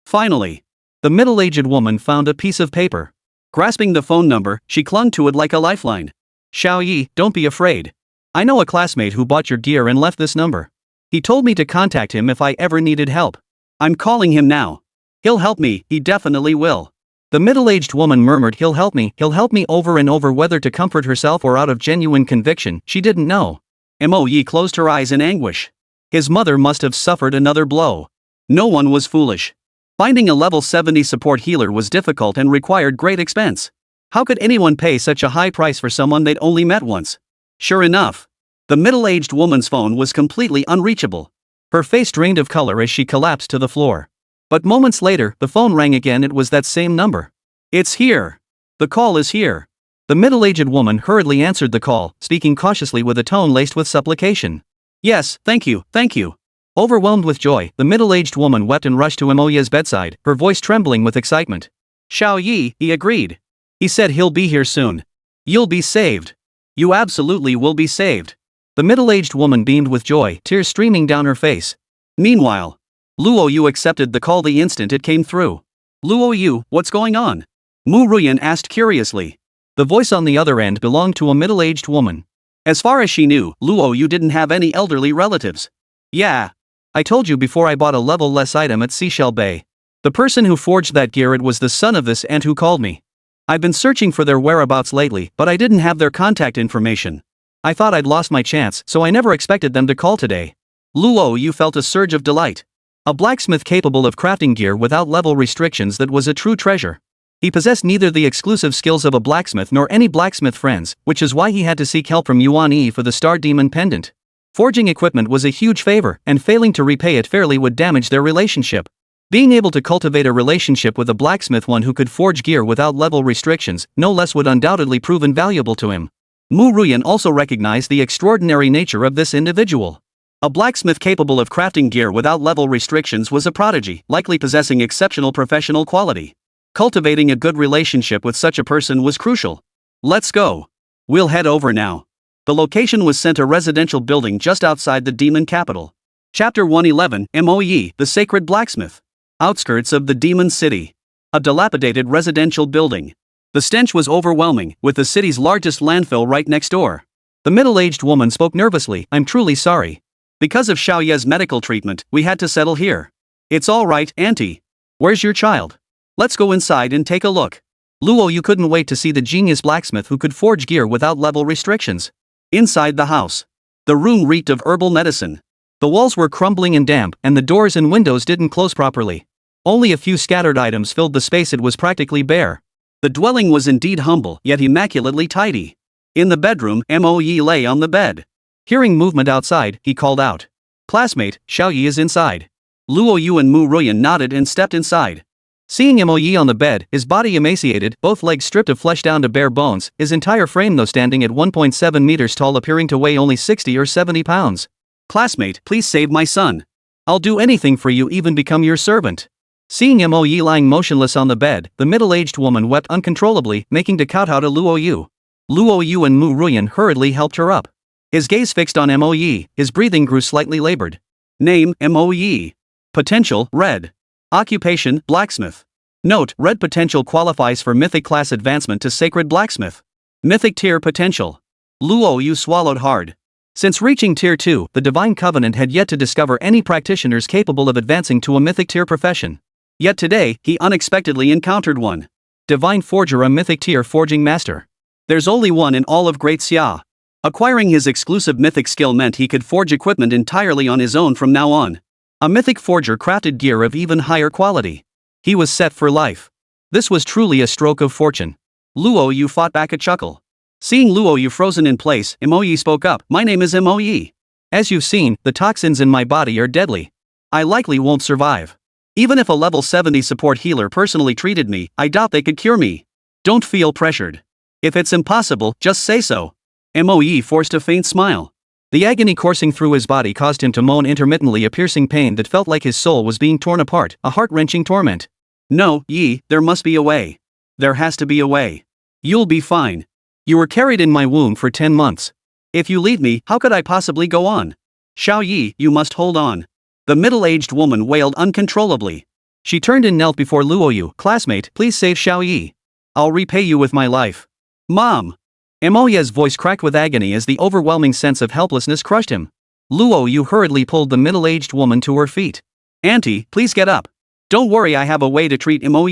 Finally, the middle-aged woman found a piece of paper. Grasping the phone number, she clung to it like a lifeline. "Xiao Yi, don't be afraid. I know a classmate who bought your gear and left this number. He told me to contact him if I ever needed help. I'm calling him now. He'll help me, he definitely will." The middle-aged woman murmured, he'll help me over and over, whether to comfort herself or out of genuine conviction, she didn't know. Mo Yi closed her eyes in anguish. His mother must have suffered another blow. No one was foolish. Finding a level 70 support healer was difficult and required great expense. How could anyone pay such a high price for someone they'd only met once? Sure enough, the middle-aged woman's phone was completely unreachable. Her face drained of color as she collapsed to the floor. But moments later, the phone rang again. It was that same number. "It's here. The call is here." The middle-aged woman hurriedly answered the call, speaking cautiously with a tone laced with supplication. "Yes, thank you, thank you." Overwhelmed with joy, the middle-aged woman wept and rushed to Mo Yi's bedside, her voice trembling with excitement. "Xiao Yi, he agreed. He said he'll be here soon. You'll be saved. You absolutely will be saved." The middle-aged woman beamed with joy, tears streaming down her face. Meanwhile, Luo Yu accepted the call the instant it came through. "Luo Yu, what's going on?" Mu Ruyan asked curiously. The voice on the other end belonged to a middle-aged woman. As far as she knew, Luo Yu didn't have any elderly relatives. "Yeah. I told you before, I bought a level-less item at Seashell Bay. The person who forged that gear, it was the son of this aunt who called me. I've been searching for their whereabouts lately, but I didn't have their contact information. I thought I'd lost my chance, so I never expected them to call today." Luo Yu felt a surge of delight. A blacksmith capable of crafting gear without level restrictions, that was a true treasure. He possessed neither the exclusive skills of a blacksmith nor any blacksmith friends, which is why he had to seek help from Yuan Yi for the Star Demon pendant. Forging equipment was a huge favor, and failing to repay it fairly would damage their relationship. Being able to cultivate a relationship with a blacksmith, one who could forge gear without level restrictions, no less, would undoubtedly prove invaluable to him. Mu Ruyan also recognized the extraordinary nature of this individual. A blacksmith capable of crafting gear without level restrictions was a prodigy, likely possessing exceptional professional quality. Cultivating a good relationship with such a person was crucial. Let's go. We'll head over now. The location was sent a residential building just outside the demon capital. Chapter 111, MOE, the Sacred Blacksmith. Outskirts of the demon city. A dilapidated residential building. The stench was overwhelming, with the city's largest landfill right next door. The middle-aged woman spoke nervously. I'm truly sorry. Because of Xiaoye's medical treatment, we had to settle here. It's all right, Auntie. Where's your child? Let's go inside and take a look. Luo Yu couldn't wait to see the genius blacksmith who could forge gear without level restrictions. Inside the house. The room reeked of herbal medicine. The walls were crumbling and damp, and the doors and windows didn't close properly. Only a few scattered items filled the space. It was practically bare. The dwelling was indeed humble, yet immaculately tidy. In the bedroom, Moe lay on the bed. Hearing movement outside, he called out. Classmate, Xiaoyi is inside. Luo Yu and Mu Ruyan nodded and stepped inside. Seeing Moe on the bed, his body emaciated, both legs stripped of flesh down to bare bones, his entire frame though standing at 1.7 meters tall appearing to weigh only 60 or 70 pounds. Classmate, please save my son. I'll do anything for you, even become your servant. Seeing Moe lying motionless on the bed, the middle-aged woman wept uncontrollably, making to kowtow to Luo Yu. Luo Yu and Mu Ruyan hurriedly helped her up. His gaze fixed on Moe, his breathing grew slightly labored. Name, Moe. Potential, red. Occupation, blacksmith. Note, red potential qualifies for mythic class advancement to sacred blacksmith. Mythic tier potential. Luo Yu swallowed hard. Since reaching tier 2, the Divine Covenant had yet to discover any practitioners capable of advancing to a mythic tier profession. Yet today, he unexpectedly encountered one. Divine Forger, a mythic tier forging master. There's only one in all of Great Xia. Acquiring his exclusive mythic skill meant he could forge equipment entirely on his own from now on. A mythic forger crafted gear of even higher quality. He was set for life. This was truly a stroke of fortune. Luo Yu fought back a chuckle. Seeing Luo Yu frozen in place, Moe spoke up. My name is Moe. As you've seen, the toxins in my body are deadly. I likely won't survive. Even if a level 70 support healer personally treated me, I doubt they could cure me. Don't feel pressured. If it's impossible, just say so. Moe forced a faint smile. The agony coursing through his body caused him to moan intermittently, a piercing pain that felt like his soul was being torn apart, a heart-wrenching torment. No, Yi, there must be a way. There has to be a way. You'll be fine. You were carried in my womb for 10 months. If you leave me, how could I possibly go on? Xiao Yi, you must hold on. The middle-aged woman wailed uncontrollably. She turned and knelt before Luo Yu. Classmate, please save Xiao Yi. I'll repay you with my life. Mom! Moe's voice cracked with agony as the overwhelming sense of helplessness crushed him. Luo Yu hurriedly pulled the middle-aged woman to her feet. Auntie, please get up. Don't worry, I have a way to treat Moe.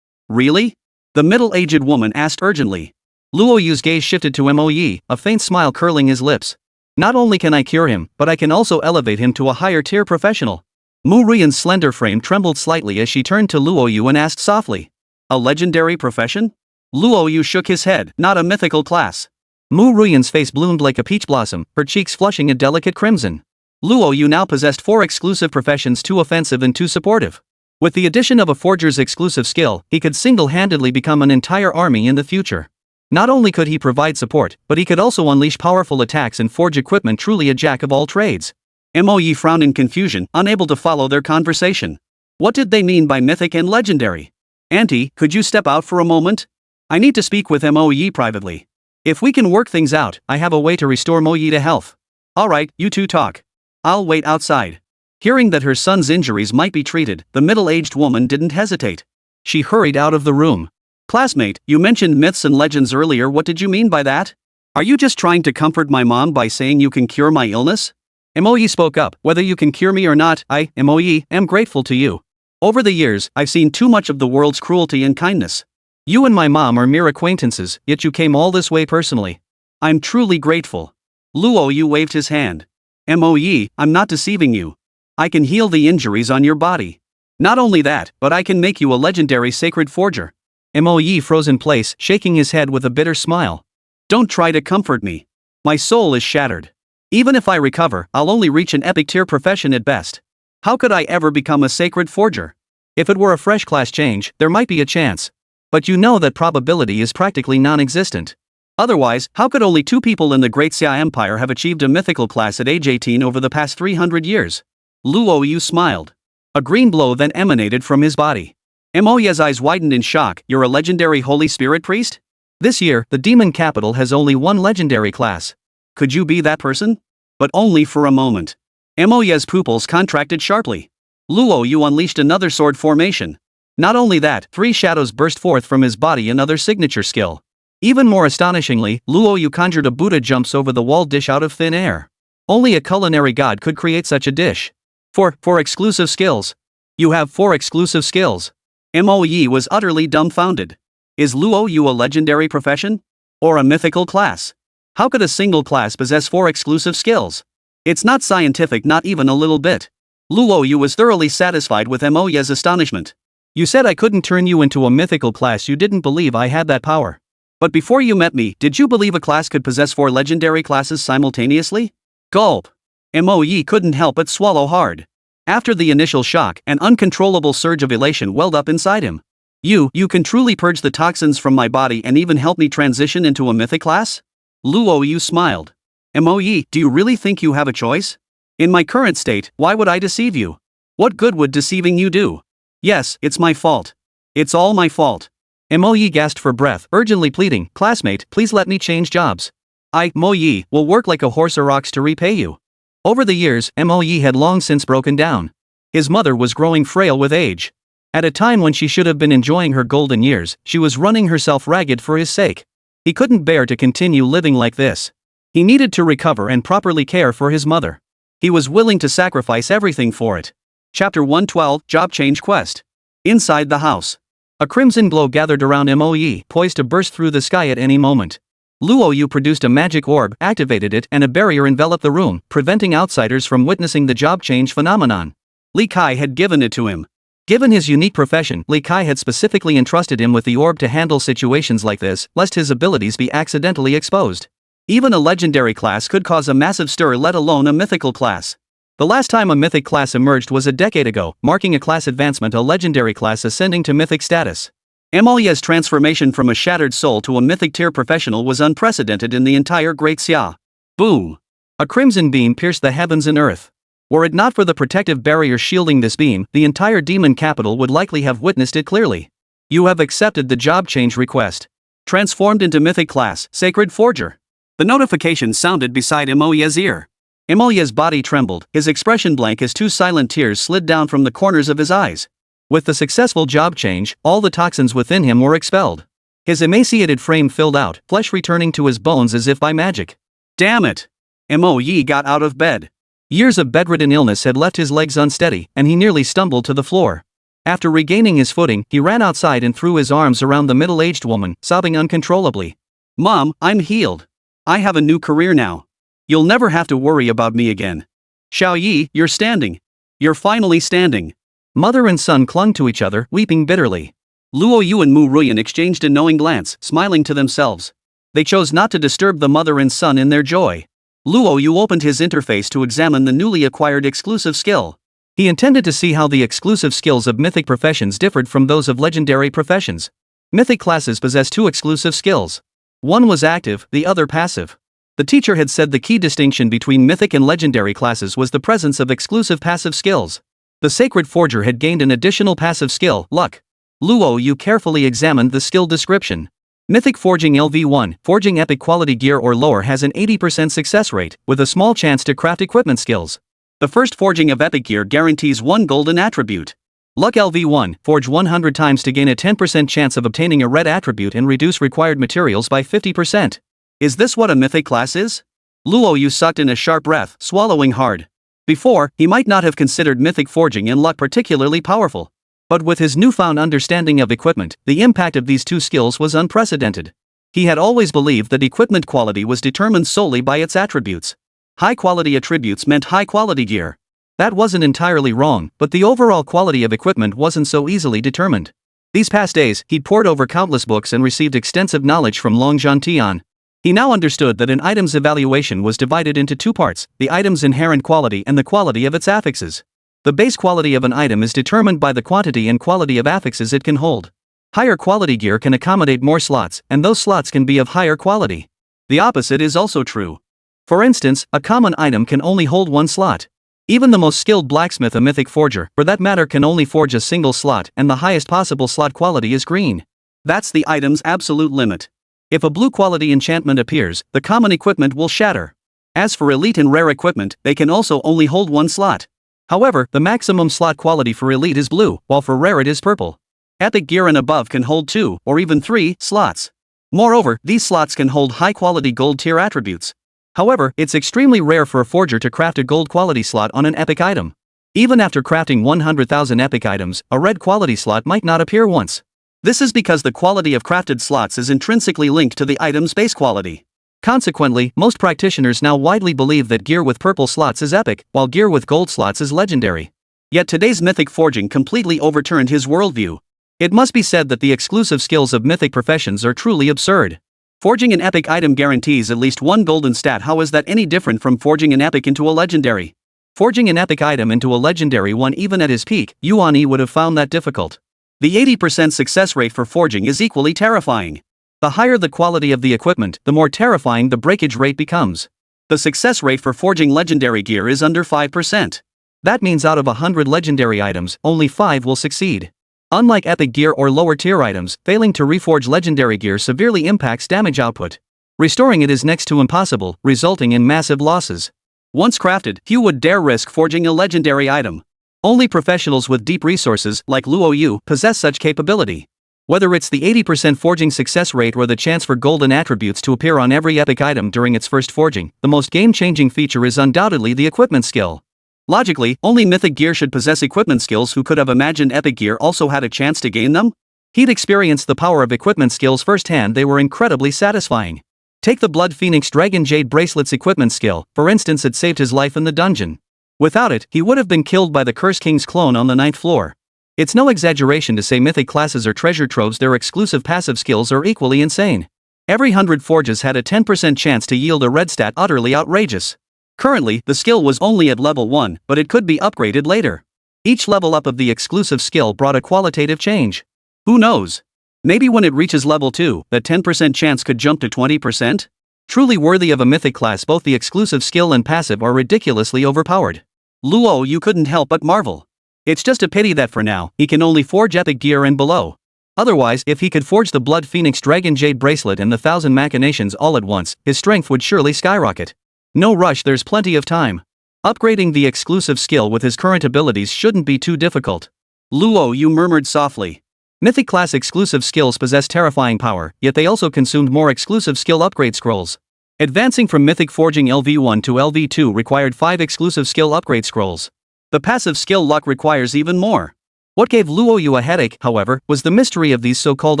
Really? The middle-aged woman asked urgently. Luo Yu's gaze shifted to Moe, a faint smile curling his lips. Not only can I cure him, but I can also elevate him to a higher tier professional. Mu Ruyan's slender frame trembled slightly as she turned to Luo Yu and asked softly. A legendary profession? Luo Yu shook his head. Not a mythical class. Mu Ruyan's face bloomed like a peach blossom, her cheeks flushing a delicate crimson. Luo Yu now possessed 4 exclusive professions, 2 offensive and 2 supportive. With the addition of a forger's exclusive skill, he could single-handedly become an entire army in the future. Not only could he provide support, but he could also unleash powerful attacks and forge equipment, truly a jack of all trades. Moe frowned in confusion, unable to follow their conversation. What did they mean by mythic and legendary? Auntie, could you step out for a moment? I need to speak with Moe privately. If we can work things out, I have a way to restore Moe to health. Alright, you two talk. I'll wait outside. Hearing that her son's injuries might be treated, the middle-aged woman didn't hesitate. She hurried out of the room. Classmate, you mentioned myths and legends earlier. What did you mean by that? Are you just trying to comfort my mom by saying you can cure my illness? Moe spoke up. Whether you can cure me or not, I, Moe, am grateful to you. Over the years, I've seen too much of the world's cruelty and kindness. You and my mom are mere acquaintances, yet you came all this way personally. I'm truly grateful. Luo Yu waved his hand. Moe, I'm not deceiving you. I can heal the injuries on your body. Not only that, but I can make you a legendary sacred forger. Moe froze in place, shaking his head with a bitter smile. Don't try to comfort me. My soul is shattered. Even if I recover, I'll only reach an epic tier profession at best. How could I ever become a sacred forger? If it were a fresh class change, there might be a chance. But you know that probability is practically non-existent. Otherwise, how could only 2 people in the Great Xia Empire have achieved a mythical class at age 18 over the past 300 years? Luo Yu smiled. A green glow then emanated from his body. Moe's eyes widened in shock. You're a legendary holy spirit priest? This year, the demon capital has only one legendary class. Could you be that person? But only for a moment. Moya's pupils contracted sharply. Luo Yu unleashed another sword formation. Not only that, 3 shadows burst forth from his body, another signature skill. Even more astonishingly, Luo Yu conjured a Buddha jumps over the wall dish out of thin air. Only a culinary god could create such a dish. 4 exclusive skills. You have 4 exclusive skills. Moye was utterly dumbfounded. Is Luo Yu a legendary profession? Or a mythical class? How could a single class possess 4 exclusive skills? It's not scientific, not even a little bit. Luo Yu was thoroughly satisfied with Moye's astonishment. You said I couldn't turn you into a mythical class. You didn't believe I had that power. But before you met me, did you believe a class could possess 4 legendary classes simultaneously? Gulp. Moye couldn't help but swallow hard. After the initial shock, an uncontrollable surge of elation welled up inside him. You can truly purge the toxins from my body and even help me transition into a mythic class? Luo Yu smiled. Moye, do you really think you have a choice? In my current state, why would I deceive you? What good would deceiving you do? Yes, it's my fault. It's all my fault. Moye gasped for breath, urgently pleading, classmate, please let me change jobs. Moye will work like a horse or ox to repay you. Over the years, Moye had long since broken down. His mother was growing frail with age. At a time when she should have been enjoying her golden years, she was running herself ragged for his sake. He couldn't bear to continue living like this. He needed to recover and properly care for his mother. He was willing to sacrifice everything for it. Chapter 112, Job Change Quest. Inside the house. A crimson glow gathered around Moye, poised to burst through the sky at any moment. Luo Yu produced a magic orb, activated it, and a barrier enveloped the room, preventing outsiders from witnessing the job change phenomenon. Li Kai had given it to him. Given his unique profession, Li Kai had specifically entrusted him with the orb to handle situations like this, lest his abilities be accidentally exposed. Even a legendary class could cause a massive stir, let alone a mythical class. The last time a mythic class emerged was a decade ago, marking a class advancement, a legendary class ascending to mythic status. Moye's transformation from a shattered soul to a mythic tier professional was unprecedented in the entire Great Xia. Boom! A crimson beam pierced the heavens and earth. Were it not for the protective barrier shielding this beam, the entire demon capital would likely have witnessed it clearly. You have accepted the job change request. Transformed into mythic class, Sacred Forger. The notification sounded beside Moye's ear. Moye's body trembled, his expression blank as 2 silent tears slid down from the corners of his eyes. With the successful job change, all the toxins within him were expelled. His emaciated frame filled out, flesh returning to his bones as if by magic. Damn it! Moye got out of bed. Years of bedridden illness had left his legs unsteady, and he nearly stumbled to the floor. After regaining his footing, he ran outside and threw his arms around the middle-aged woman, sobbing uncontrollably. Mom, I'm healed. I have a new career now. You'll never have to worry about me again. Xiao Yi, you're standing. You're finally standing. Mother and son clung to each other, weeping bitterly. Luo Yu and Mu Ruyan exchanged a knowing glance, smiling to themselves. They chose not to disturb the mother and son in their joy. Luo Yu opened his interface to examine the newly acquired exclusive skill. He intended to see how the exclusive skills of mythic professions differed from those of legendary professions. Mythic classes possess 2 exclusive skills. One was active, the other passive. The teacher had said the key distinction between mythic and legendary classes was the presence of exclusive passive skills. The Sacred Forger had gained an additional passive skill, Luck. Luo Yu carefully examined the skill description. Mythic Forging LV1, forging epic quality gear or lower has an 80% success rate, with a small chance to craft equipment skills. The first forging of epic gear guarantees 1 golden attribute. Luck LV1, forge 100 times to gain a 10% chance of obtaining a red attribute and reduce required materials by 50%. Is this what a mythic class is? Luo Yu sucked in a sharp breath, swallowing hard. Before, he might not have considered mythic forging and luck particularly powerful. But with his newfound understanding of equipment, the impact of these 2 skills was unprecedented. He had always believed that equipment quality was determined solely by its attributes. High-quality attributes meant high-quality gear. That wasn't entirely wrong, but the overall quality of equipment wasn't so easily determined. These past days, he'd pored over countless books and received extensive knowledge from Long Tian. He now understood that an item's evaluation was divided into 2 parts, the item's inherent quality and the quality of its affixes. The base quality of an item is determined by the quantity and quality of affixes it can hold. Higher quality gear can accommodate more slots, and those slots can be of higher quality. The opposite is also true. For instance, a common item can only hold 1 slot. Even the most skilled blacksmith, a mythic forger, for that matter, can only forge a single slot, and the highest possible slot quality is green. That's the item's absolute limit. If a blue quality enchantment appears, the common equipment will shatter. As for elite and rare equipment, they can also only hold one slot. However, the maximum slot quality for elite is blue, while for rare it is purple. Epic gear and above can hold 2, or even 3, slots. Moreover, these slots can hold high-quality gold tier attributes. However, it's extremely rare for a forger to craft a gold quality slot on an epic item. Even after crafting 100,000 epic items, a red quality slot might not appear once. This is because the quality of crafted slots is intrinsically linked to the item's base quality. Consequently, most practitioners now widely believe that gear with purple slots is epic, while gear with gold slots is legendary. Yet today's mythic forging completely overturned his worldview. It must be said that the exclusive skills of mythic professions are truly absurd. Forging an epic item guarantees at least one golden stat. How is that any different from forging an epic into a legendary? Forging an epic item into a legendary one even at his peak, Yuan would have found that difficult. The 80% success rate for forging is equally terrifying. The higher the quality of the equipment, the more terrifying the breakage rate becomes. The success rate for forging legendary gear is under 5%. That means out of 100 legendary items, only 5 will succeed. Unlike epic gear or lower tier items, failing to reforge legendary gear severely impacts damage output. Restoring it is next to impossible, resulting in massive losses. Once crafted, few would dare risk forging a legendary item. Only professionals with deep resources, like Luo Yu, possess such capability. Whether it's the 80% forging success rate or the chance for golden attributes to appear on every epic item during its first forging, the most game-changing feature is undoubtedly the equipment skill. Logically, only mythic gear should possess equipment skills. Who could have imagined epic gear also had a chance to gain them? He'd experienced the power of equipment skills firsthand. They were incredibly satisfying. Take the Blood Phoenix Dragon Jade Bracelet's equipment skill, for instance. It saved his life in the dungeon. Without it, he would have been killed by the Curse King's clone on the 9th floor. It's no exaggeration to say mythic classes are treasure troves. Their exclusive passive skills are equally insane. Every 100 forges had a 10% chance to yield a red stat. Utterly outrageous. Currently, the skill was only at level 1, but it could be upgraded later. Each level up of the exclusive skill brought a qualitative change. Who knows? Maybe when it reaches level 2, that 10% chance could jump to 20%? Truly worthy of a mythic class. Both the exclusive skill and passive are ridiculously overpowered. Luo Yu couldn't help but marvel. It's just a pity that for now, he can only forge epic gear and below. Otherwise, if he could forge the Blood Phoenix Dragon Jade Bracelet and the 1,000 machinations all at once, his strength would surely skyrocket. No rush, there's plenty of time. Upgrading the exclusive skill with his current abilities shouldn't be too difficult. Luo Yu murmured softly. Mythic class exclusive skills possess terrifying power, yet they also consumed more exclusive skill upgrade scrolls. Advancing from Mythic Forging LV1 to LV2 required 5 exclusive skill upgrade scrolls. The passive skill luck requires even more. What gave Luo Yu a headache, however, was the mystery of these so-called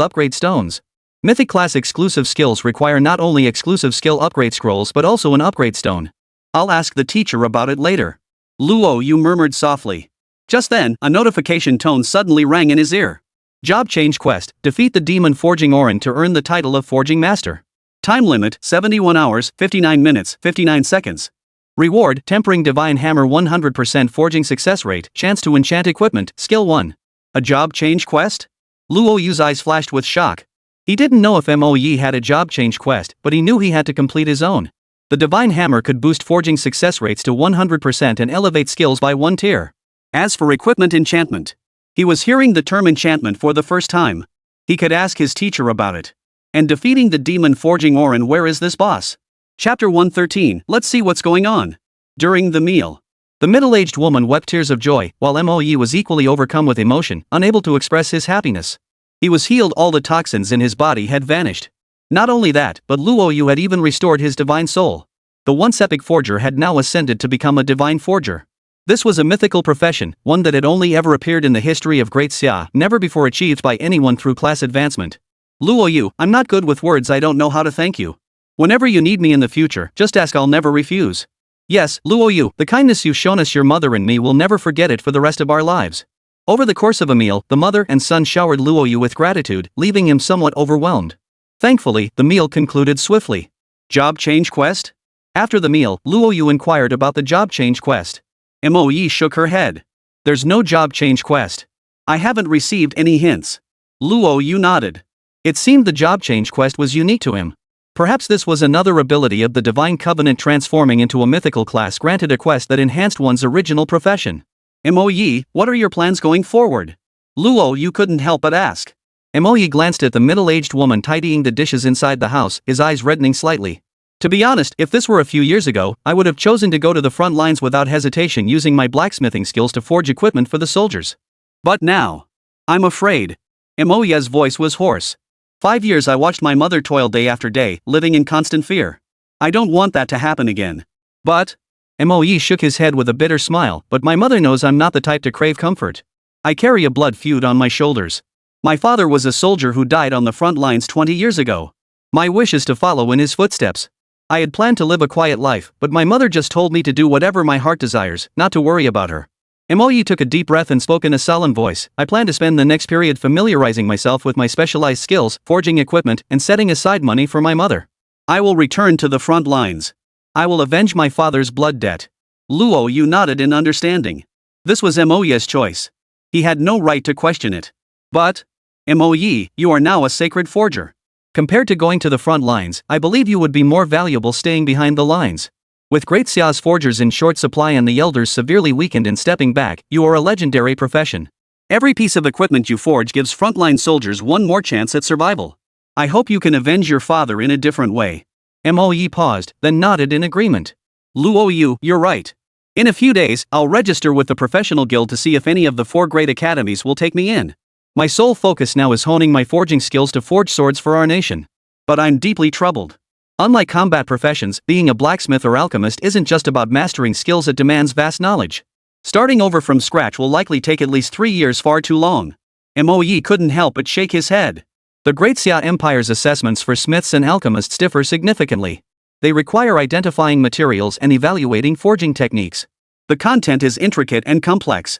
upgrade stones. Mythic class exclusive skills require not only exclusive skill upgrade scrolls but also an upgrade stone. I'll ask the teacher about it later. Luo Yu murmured softly. Just then, a notification tone suddenly rang in his ear. Job change quest: defeat the demon Forging Orin to earn the title of Forging Master. Time limit: 71 hours, 59 minutes, 59 seconds. Reward: Tempering Divine Hammer 100% forging success rate, chance to enchant equipment, skill 1. A job change quest? Luo Yu's eyes flashed with shock. He didn't know if Moe had a job change quest, but he knew he had to complete his own. The Divine Hammer could boost forging success rates to 100% and elevate skills by 1 tier. As for equipment enchantment, he was hearing the term enchantment for the first time. He could ask his teacher about it. And defeating the demon Forging Orin. Where is this boss? Chapter 113, let's see what's going on. During the meal, the middle-aged woman wept tears of joy, while Moe was equally overcome with emotion, unable to express his happiness. He was healed. All the toxins in his body had vanished. Not only that, but Luo Yu had even restored his divine soul. The once epic forger had now ascended to become a divine forger. This was a mythical profession, one that had only ever appeared in the history of Great Xia, never before achieved by anyone through class advancement. Luo Yu, I'm not good with words. I don't know how to thank you. Whenever you need me in the future, just ask. I'll never refuse. Yes, Luo Yu, the kindness you've shown us, your mother and me will never forget it for the rest of our lives. Over the course of a meal, the mother and son showered Luo Yu with gratitude, leaving him somewhat overwhelmed. Thankfully, the meal concluded swiftly. Job change quest? After the meal, Luo Yu inquired about the job change quest. Moe shook her head. There's no job change quest. I haven't received any hints. Luo Yu nodded. It seemed the job change quest was unique to him. Perhaps this was another ability of the Divine Covenant transforming into a mythical class granted a quest that enhanced one's original profession. Moe, what are your plans going forward? Luo Yu couldn't help but ask. Mo glanced at the middle-aged woman tidying the dishes inside the house, his eyes reddening slightly. To be honest, if this were a few years ago, I would have chosen to go to the front lines without hesitation, using my blacksmithing skills to forge equipment for the soldiers. But now, I'm afraid. Mo's voice was hoarse. 5 years I watched my mother toil day after day, living in constant fear. I don't want that to happen again. But, Mo shook his head with a bitter smile, but my mother knows I'm not the type to crave comfort. I carry a blood feud on my shoulders. My father was a soldier who died on the front lines 20 years ago. My wish is to follow in his footsteps. I had planned to live a quiet life, but my mother just told me to do whatever my heart desires, not to worry about her. Mo took a deep breath and spoke in a solemn voice. I plan to spend the next period familiarizing myself with my specialized skills, forging equipment, and setting aside money for my mother. I will return to the front lines. I will avenge my father's blood debt. Luo Yu nodded in understanding. This was Mo's choice. He had no right to question it. But, Mo, you are now a sacred forger. Compared to going to the front lines, I believe you would be more valuable staying behind the lines. With Great Xia's forgers in short supply and the elders severely weakened and stepping back, you are a legendary profession. Every piece of equipment you forge gives frontline soldiers one more chance at survival. I hope you can avenge your father in a different way. Mo paused, then nodded in agreement. Luo Yu, you're right. In a few days, I'll register with the professional guild to see if any of the 4 great academies will take me in. My sole focus now is honing my forging skills to forge swords for our nation. But I'm deeply troubled. Unlike combat professions, being a blacksmith or alchemist isn't just about mastering skills, it demands vast knowledge. Starting over from scratch will likely take at least 3 years, far too long. Mo couldn't help but shake his head. The Great Xia Empire's assessments for smiths and alchemists differ significantly. They require identifying materials and evaluating forging techniques. The content is intricate and complex.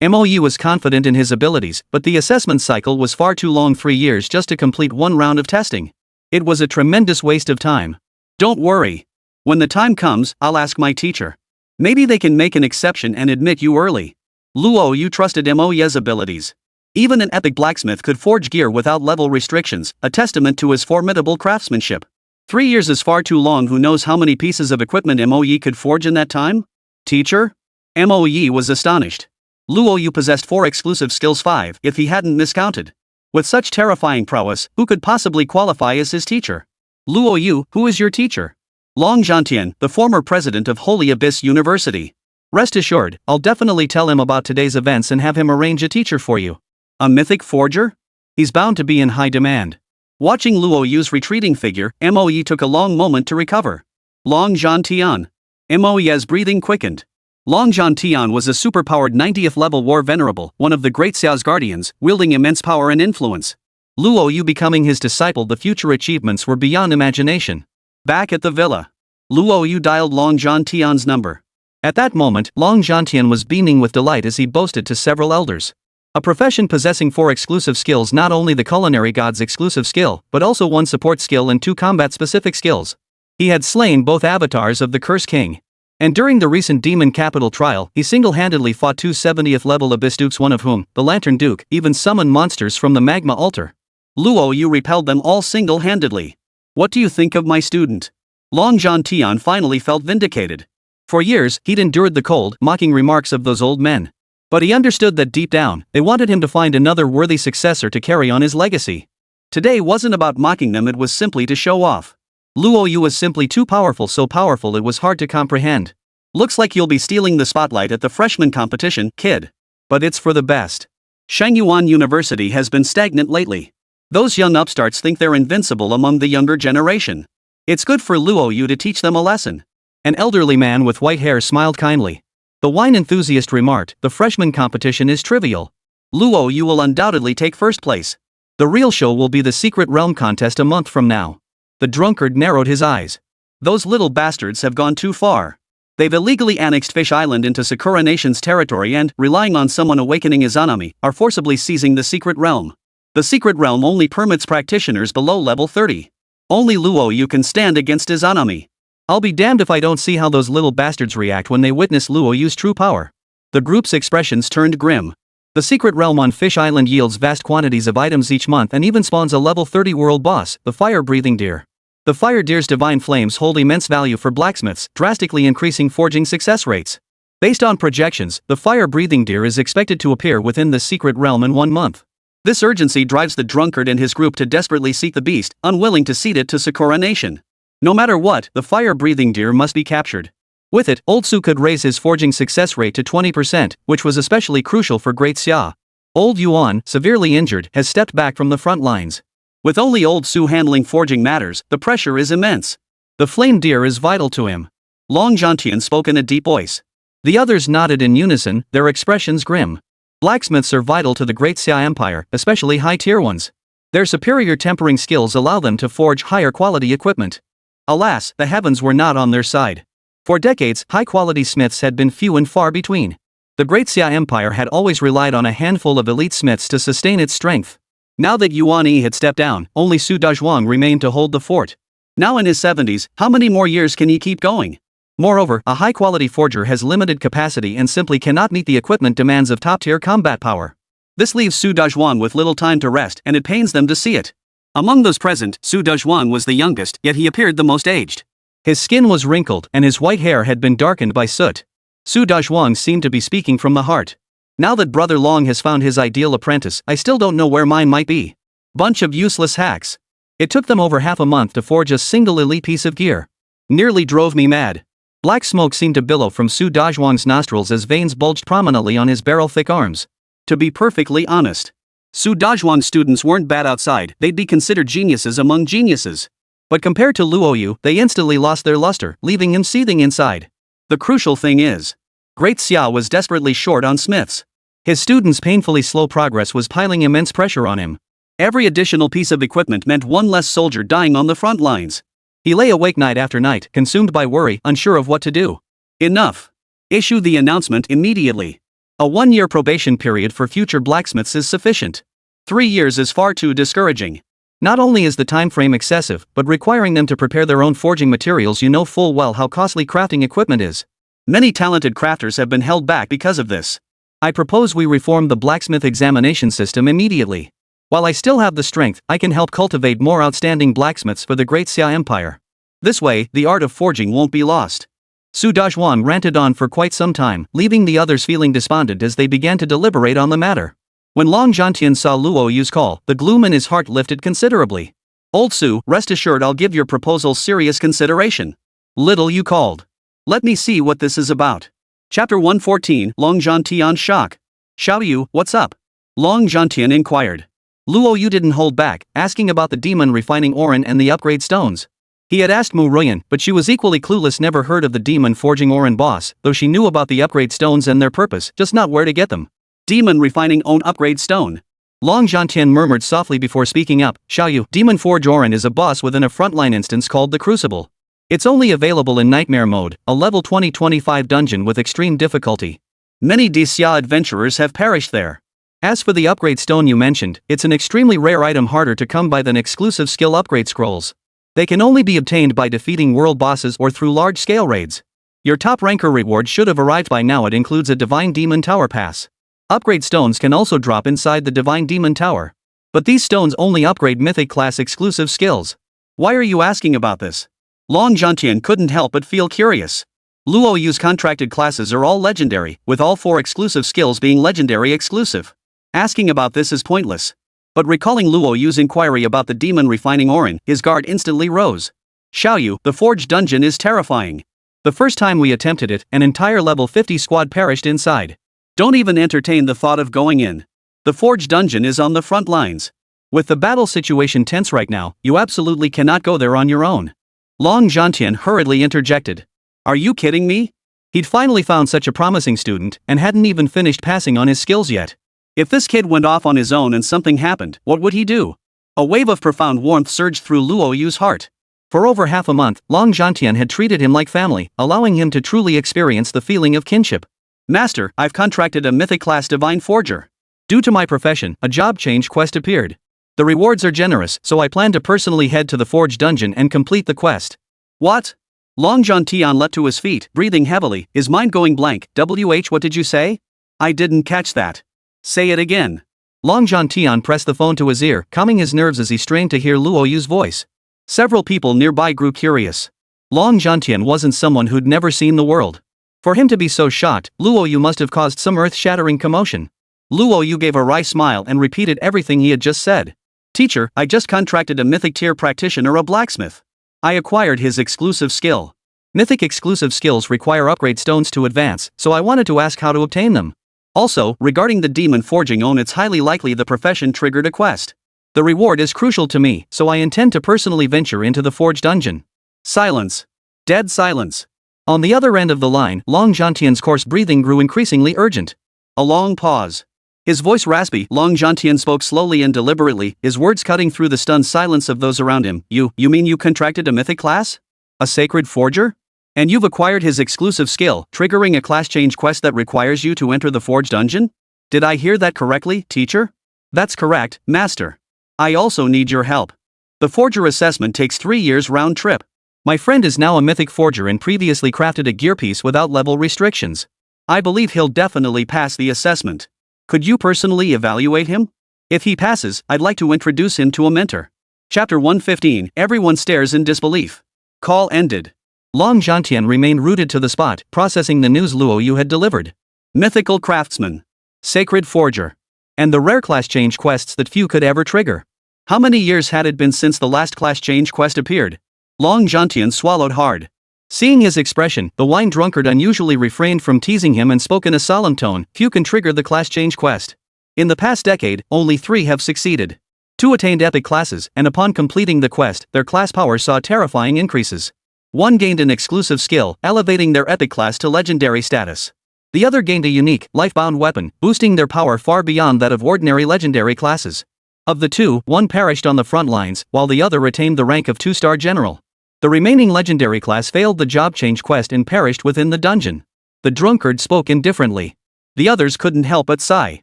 Mo was confident in his abilities, but the assessment cycle was far too long, 3 years just to complete one round of testing. It was a tremendous waste of time. Don't worry. When the time comes, I'll ask my teacher. Maybe they can make an exception and admit you early. Luo Yu trusted Mo's abilities. Even an epic blacksmith could forge gear without level restrictions, a testament to his formidable craftsmanship. 3 years is far too long. Who knows how many pieces of equipment Mo could forge in that time? Teacher? Mo was astonished. Luo Yu possessed 4 exclusive skills, 5 if he hadn't miscounted. With such terrifying prowess, who could possibly qualify as his teacher? Luo Yu, who is your teacher? Long Zhantian, the former president of Holy Abyss University. Rest assured, I'll definitely tell him about today's events and have him arrange a teacher for you. A mythic forger? He's bound to be in high demand. Watching Luo Yu's retreating figure, Mo took a long moment to recover. Long Zhantian. Mo's breathing quickened. Long Zhantian was a superpowered 90th level war venerable, one of the Great Xia's guardians, wielding immense power and influence. Luo Yu becoming his disciple, the future achievements were beyond imagination. Back at the villa, Luo Yu dialed Long Zhantian's number. At that moment, Long Zhantian was beaming with delight as he boasted to several elders. A profession possessing 4 exclusive skills, not only the culinary god's exclusive skill, but also 1 support skill and 2 combat-specific skills. He had slain both avatars of the Curse King. And during the recent Demon Capital trial, he single-handedly fought 2 70th level Abyss Dukes, one of whom, the Lantern Duke, even summoned monsters from the magma altar. Luo Yu repelled them all single-handedly. What do you think of my student? Long Zhantian finally felt vindicated. For years, he'd endured the cold, mocking remarks of those old men. But he understood that deep down, they wanted him to find another worthy successor to carry on his legacy. Today wasn't about mocking them, it was simply to show off. Luo Yu was simply too powerful, so powerful it was hard to comprehend. Looks like you'll be stealing the spotlight at the freshman competition, kid. But it's for the best. Shangyuan University has been stagnant lately. Those young upstarts think they're invincible among the younger generation. It's good for Luo Yu to teach them a lesson. An elderly man with white hair smiled kindly. The wine enthusiast remarked, the freshman competition is trivial. Luo Yu will undoubtedly take first place. The real show will be the Secret Realm contest a month from now. The drunkard narrowed his eyes. Those little bastards have gone too far. They've illegally annexed Fish Island into Sakura Nation's territory and, relying on someone awakening Izanami, are forcibly seizing the Secret Realm. The Secret Realm only permits practitioners below level 30. Only Luo Yu can stand against Izanami. I'll be damned if I don't see how those little bastards react when they witness Luo Yu's true power. The group's expressions turned grim. The Secret Realm on Fish Island yields vast quantities of items each month and even spawns a level 30 world boss, the fire-breathing deer. The fire deer's divine flames hold immense value for blacksmiths, drastically increasing forging success rates. Based on projections, the fire-breathing deer is expected to appear within the Secret Realm in 1 month. This urgency drives the drunkard and his group to desperately seek the beast, unwilling to cede it to Sakura Nation. No matter what, the fire-breathing deer must be captured. With it, Old Su could raise his forging success rate to 20%, which was especially crucial for Great Xia. Old Yuan, severely injured, has stepped back from the front lines. With only Old Su handling forging matters, the pressure is immense. The flame deer is vital to him. Long Zhantian spoke in a deep voice. The others nodded in unison, their expressions grim. Blacksmiths are vital to the Great Xia Empire, especially high-tier ones. Their superior tempering skills allow them to forge higher-quality equipment. Alas, the heavens were not on their side. For decades, high-quality smiths had been few and far between. The Great Xia Empire had always relied on a handful of elite smiths to sustain its strength. Now that Yuan Yi had stepped down, only Su Dazhuang remained to hold the fort. Now in his 70s, how many more years can he keep going? Moreover, a high-quality forger has limited capacity and simply cannot meet the equipment demands of top-tier combat power. This leaves Su Dazhuang with little time to rest, and it pains them to see it. Among those present, Su Dazhuang was the youngest, yet he appeared the most aged. His skin was wrinkled, and his white hair had been darkened by soot. Su Dazhuang seemed to be speaking from the heart. Now that Brother Long has found his ideal apprentice, I still don't know where mine might be. Bunch of useless hacks. It took them over half a month to forge a single elite piece of gear. Nearly drove me mad. Black smoke seemed to billow from Su Dazhuang's nostrils as veins bulged prominently on his barrel-thick arms. To be perfectly honest, Su Dazhuang's students weren't bad outside, they'd be considered geniuses among geniuses. But compared to Luo Yu, they instantly lost their luster, leaving him seething inside. The crucial thing is, Great Xia was desperately short on smiths. His students' painfully slow progress was piling immense pressure on him. Every additional piece of equipment meant one less soldier dying on the front lines. He lay awake night after night, consumed by worry, unsure of what to do. Enough. Issue the announcement immediately. A 1-year probation period for future blacksmiths is sufficient. 3 years is far too discouraging. Not only is the time frame excessive, but requiring them to prepare their own forging materials, you know full well how costly crafting equipment is. Many talented crafters have been held back because of this. I propose we reform the blacksmith examination system immediately. While I still have the strength, I can help cultivate more outstanding blacksmiths for the Great Xia Empire. This way, the art of forging won't be lost. Su Dazhuang ranted on for quite some time, leaving the others feeling despondent as they began to deliberate on the matter. When Long Zhantian saw Luo Yu's call, the gloom in his heart lifted considerably. Old Su, rest assured I'll give your proposal serious consideration. Little Yu called. Let me see what this is about. Chapter 114, Long Zhantian's shock. Xiao Yu, what's up? Long Zhantian inquired. Luo Yu didn't hold back, asking about the demon refining Orin and the upgrade stones. He had asked Mu Ruyan, but she was equally clueless, never heard of the demon forging Orin boss, though she knew about the upgrade stones and their purpose, just not where to get them. Demon refining own upgrade stone. Long Zhantian murmured softly before speaking up, Xiao Yu, Demon Forge Orin is a boss within a frontline instance called the Crucible. It's only available in Nightmare mode, a level 20-25 dungeon with extreme difficulty. Many Xia adventurers have perished there. As for the upgrade stone you mentioned, it's an extremely rare item harder to come by than exclusive skill upgrade scrolls. They can only be obtained by defeating world bosses or through large-scale raids. Your top ranker reward should have arrived by now. It includes a Divine Demon Tower pass. Upgrade stones can also drop inside the Divine Demon Tower. But these stones only upgrade Mythic class exclusive skills. Why are you asking about this? Long Zhantian couldn't help but feel curious. Luo Yu's contracted classes are all legendary, with all 4 exclusive skills being legendary exclusive. Asking about this is pointless. But recalling Luo Yu's inquiry about the demon refining Orin, his guard instantly rose. Xiao Yu, the forge dungeon is terrifying. The first time we attempted it, an entire level 50 squad perished inside. Don't even entertain the thought of going in. The forge dungeon is on the front lines. With the battle situation tense right now, you absolutely cannot go there on your own. Long Zhantian hurriedly interjected. Are you kidding me? He'd finally found such a promising student, and hadn't even finished passing on his skills yet. If this kid went off on his own and something happened, what would he do? A wave of profound warmth surged through Luo Yu's heart. For over half a month, Long Zhantian had treated him like family, allowing him to truly experience the feeling of kinship. Master, I've contracted a Mythic class Divine Forger. Due to my profession, a job change quest appeared. The rewards are generous, so I plan to personally head to the Forge dungeon and complete the quest. What? Long Zhantian leapt to his feet, breathing heavily, his mind going blank. What did you say? I didn't catch that. Say it again. Long Zhantian pressed the phone to his ear, calming his nerves as he strained to hear Luo Yu's voice. Several people nearby grew curious. Long Zhantian wasn't someone who'd never seen the world. For him to be so shocked, Luo Yu must have caused some earth-shattering commotion. Luo Yu gave a wry smile and repeated everything he had just said. Teacher, I just contracted a mythic tier practitioner, a blacksmith. I acquired his exclusive skill. Mythic exclusive skills require upgrade stones to advance, so I wanted to ask how to obtain them. Also, regarding the demon forging it's highly likely the profession triggered a quest. The reward is crucial to me, so I intend to personally venture into the forge dungeon. Silence. Dead silence. On the other end of the line, Long Zhantian's coarse breathing grew increasingly urgent. A long pause. His voice raspy, Long Zhantian spoke slowly and deliberately, his words cutting through the stunned silence of those around him. You mean you contracted a mythic class? A sacred forger? And you've acquired his exclusive skill, triggering a class change quest that requires you to enter the forge dungeon? Did I hear that correctly, teacher? That's correct, master. I also need your help. The forger assessment takes 3 years round trip. My friend is now a mythic forger and previously crafted a gear piece without level restrictions. I believe he'll definitely pass the assessment. Could you personally evaluate him? If he passes, I'd like to introduce him to a mentor. Chapter 115. Everyone stares in disbelief. Call ended. Long Zhantian remained rooted to the spot, processing the news Luo Yu had delivered. Mythical craftsman. Sacred forger. And the rare class change quests that few could ever trigger. How many years had it been since the last class change quest appeared? Long Zhantian swallowed hard. Seeing his expression, the wine drunkard unusually refrained from teasing him and spoke in a solemn tone. Few can trigger the class change quest. In the past decade, only 3 have succeeded. 2 attained epic classes, and upon completing the quest, their class power saw terrifying increases. 1 gained an exclusive skill, elevating their epic class to legendary status. The other gained a unique, life-bound weapon, boosting their power far beyond that of ordinary legendary classes. Of the 2, 1 perished on the front lines, while the other retained the rank of 2-star general. The remaining legendary class failed the job change quest and perished within the dungeon. The drunkard spoke indifferently. The others couldn't help but sigh.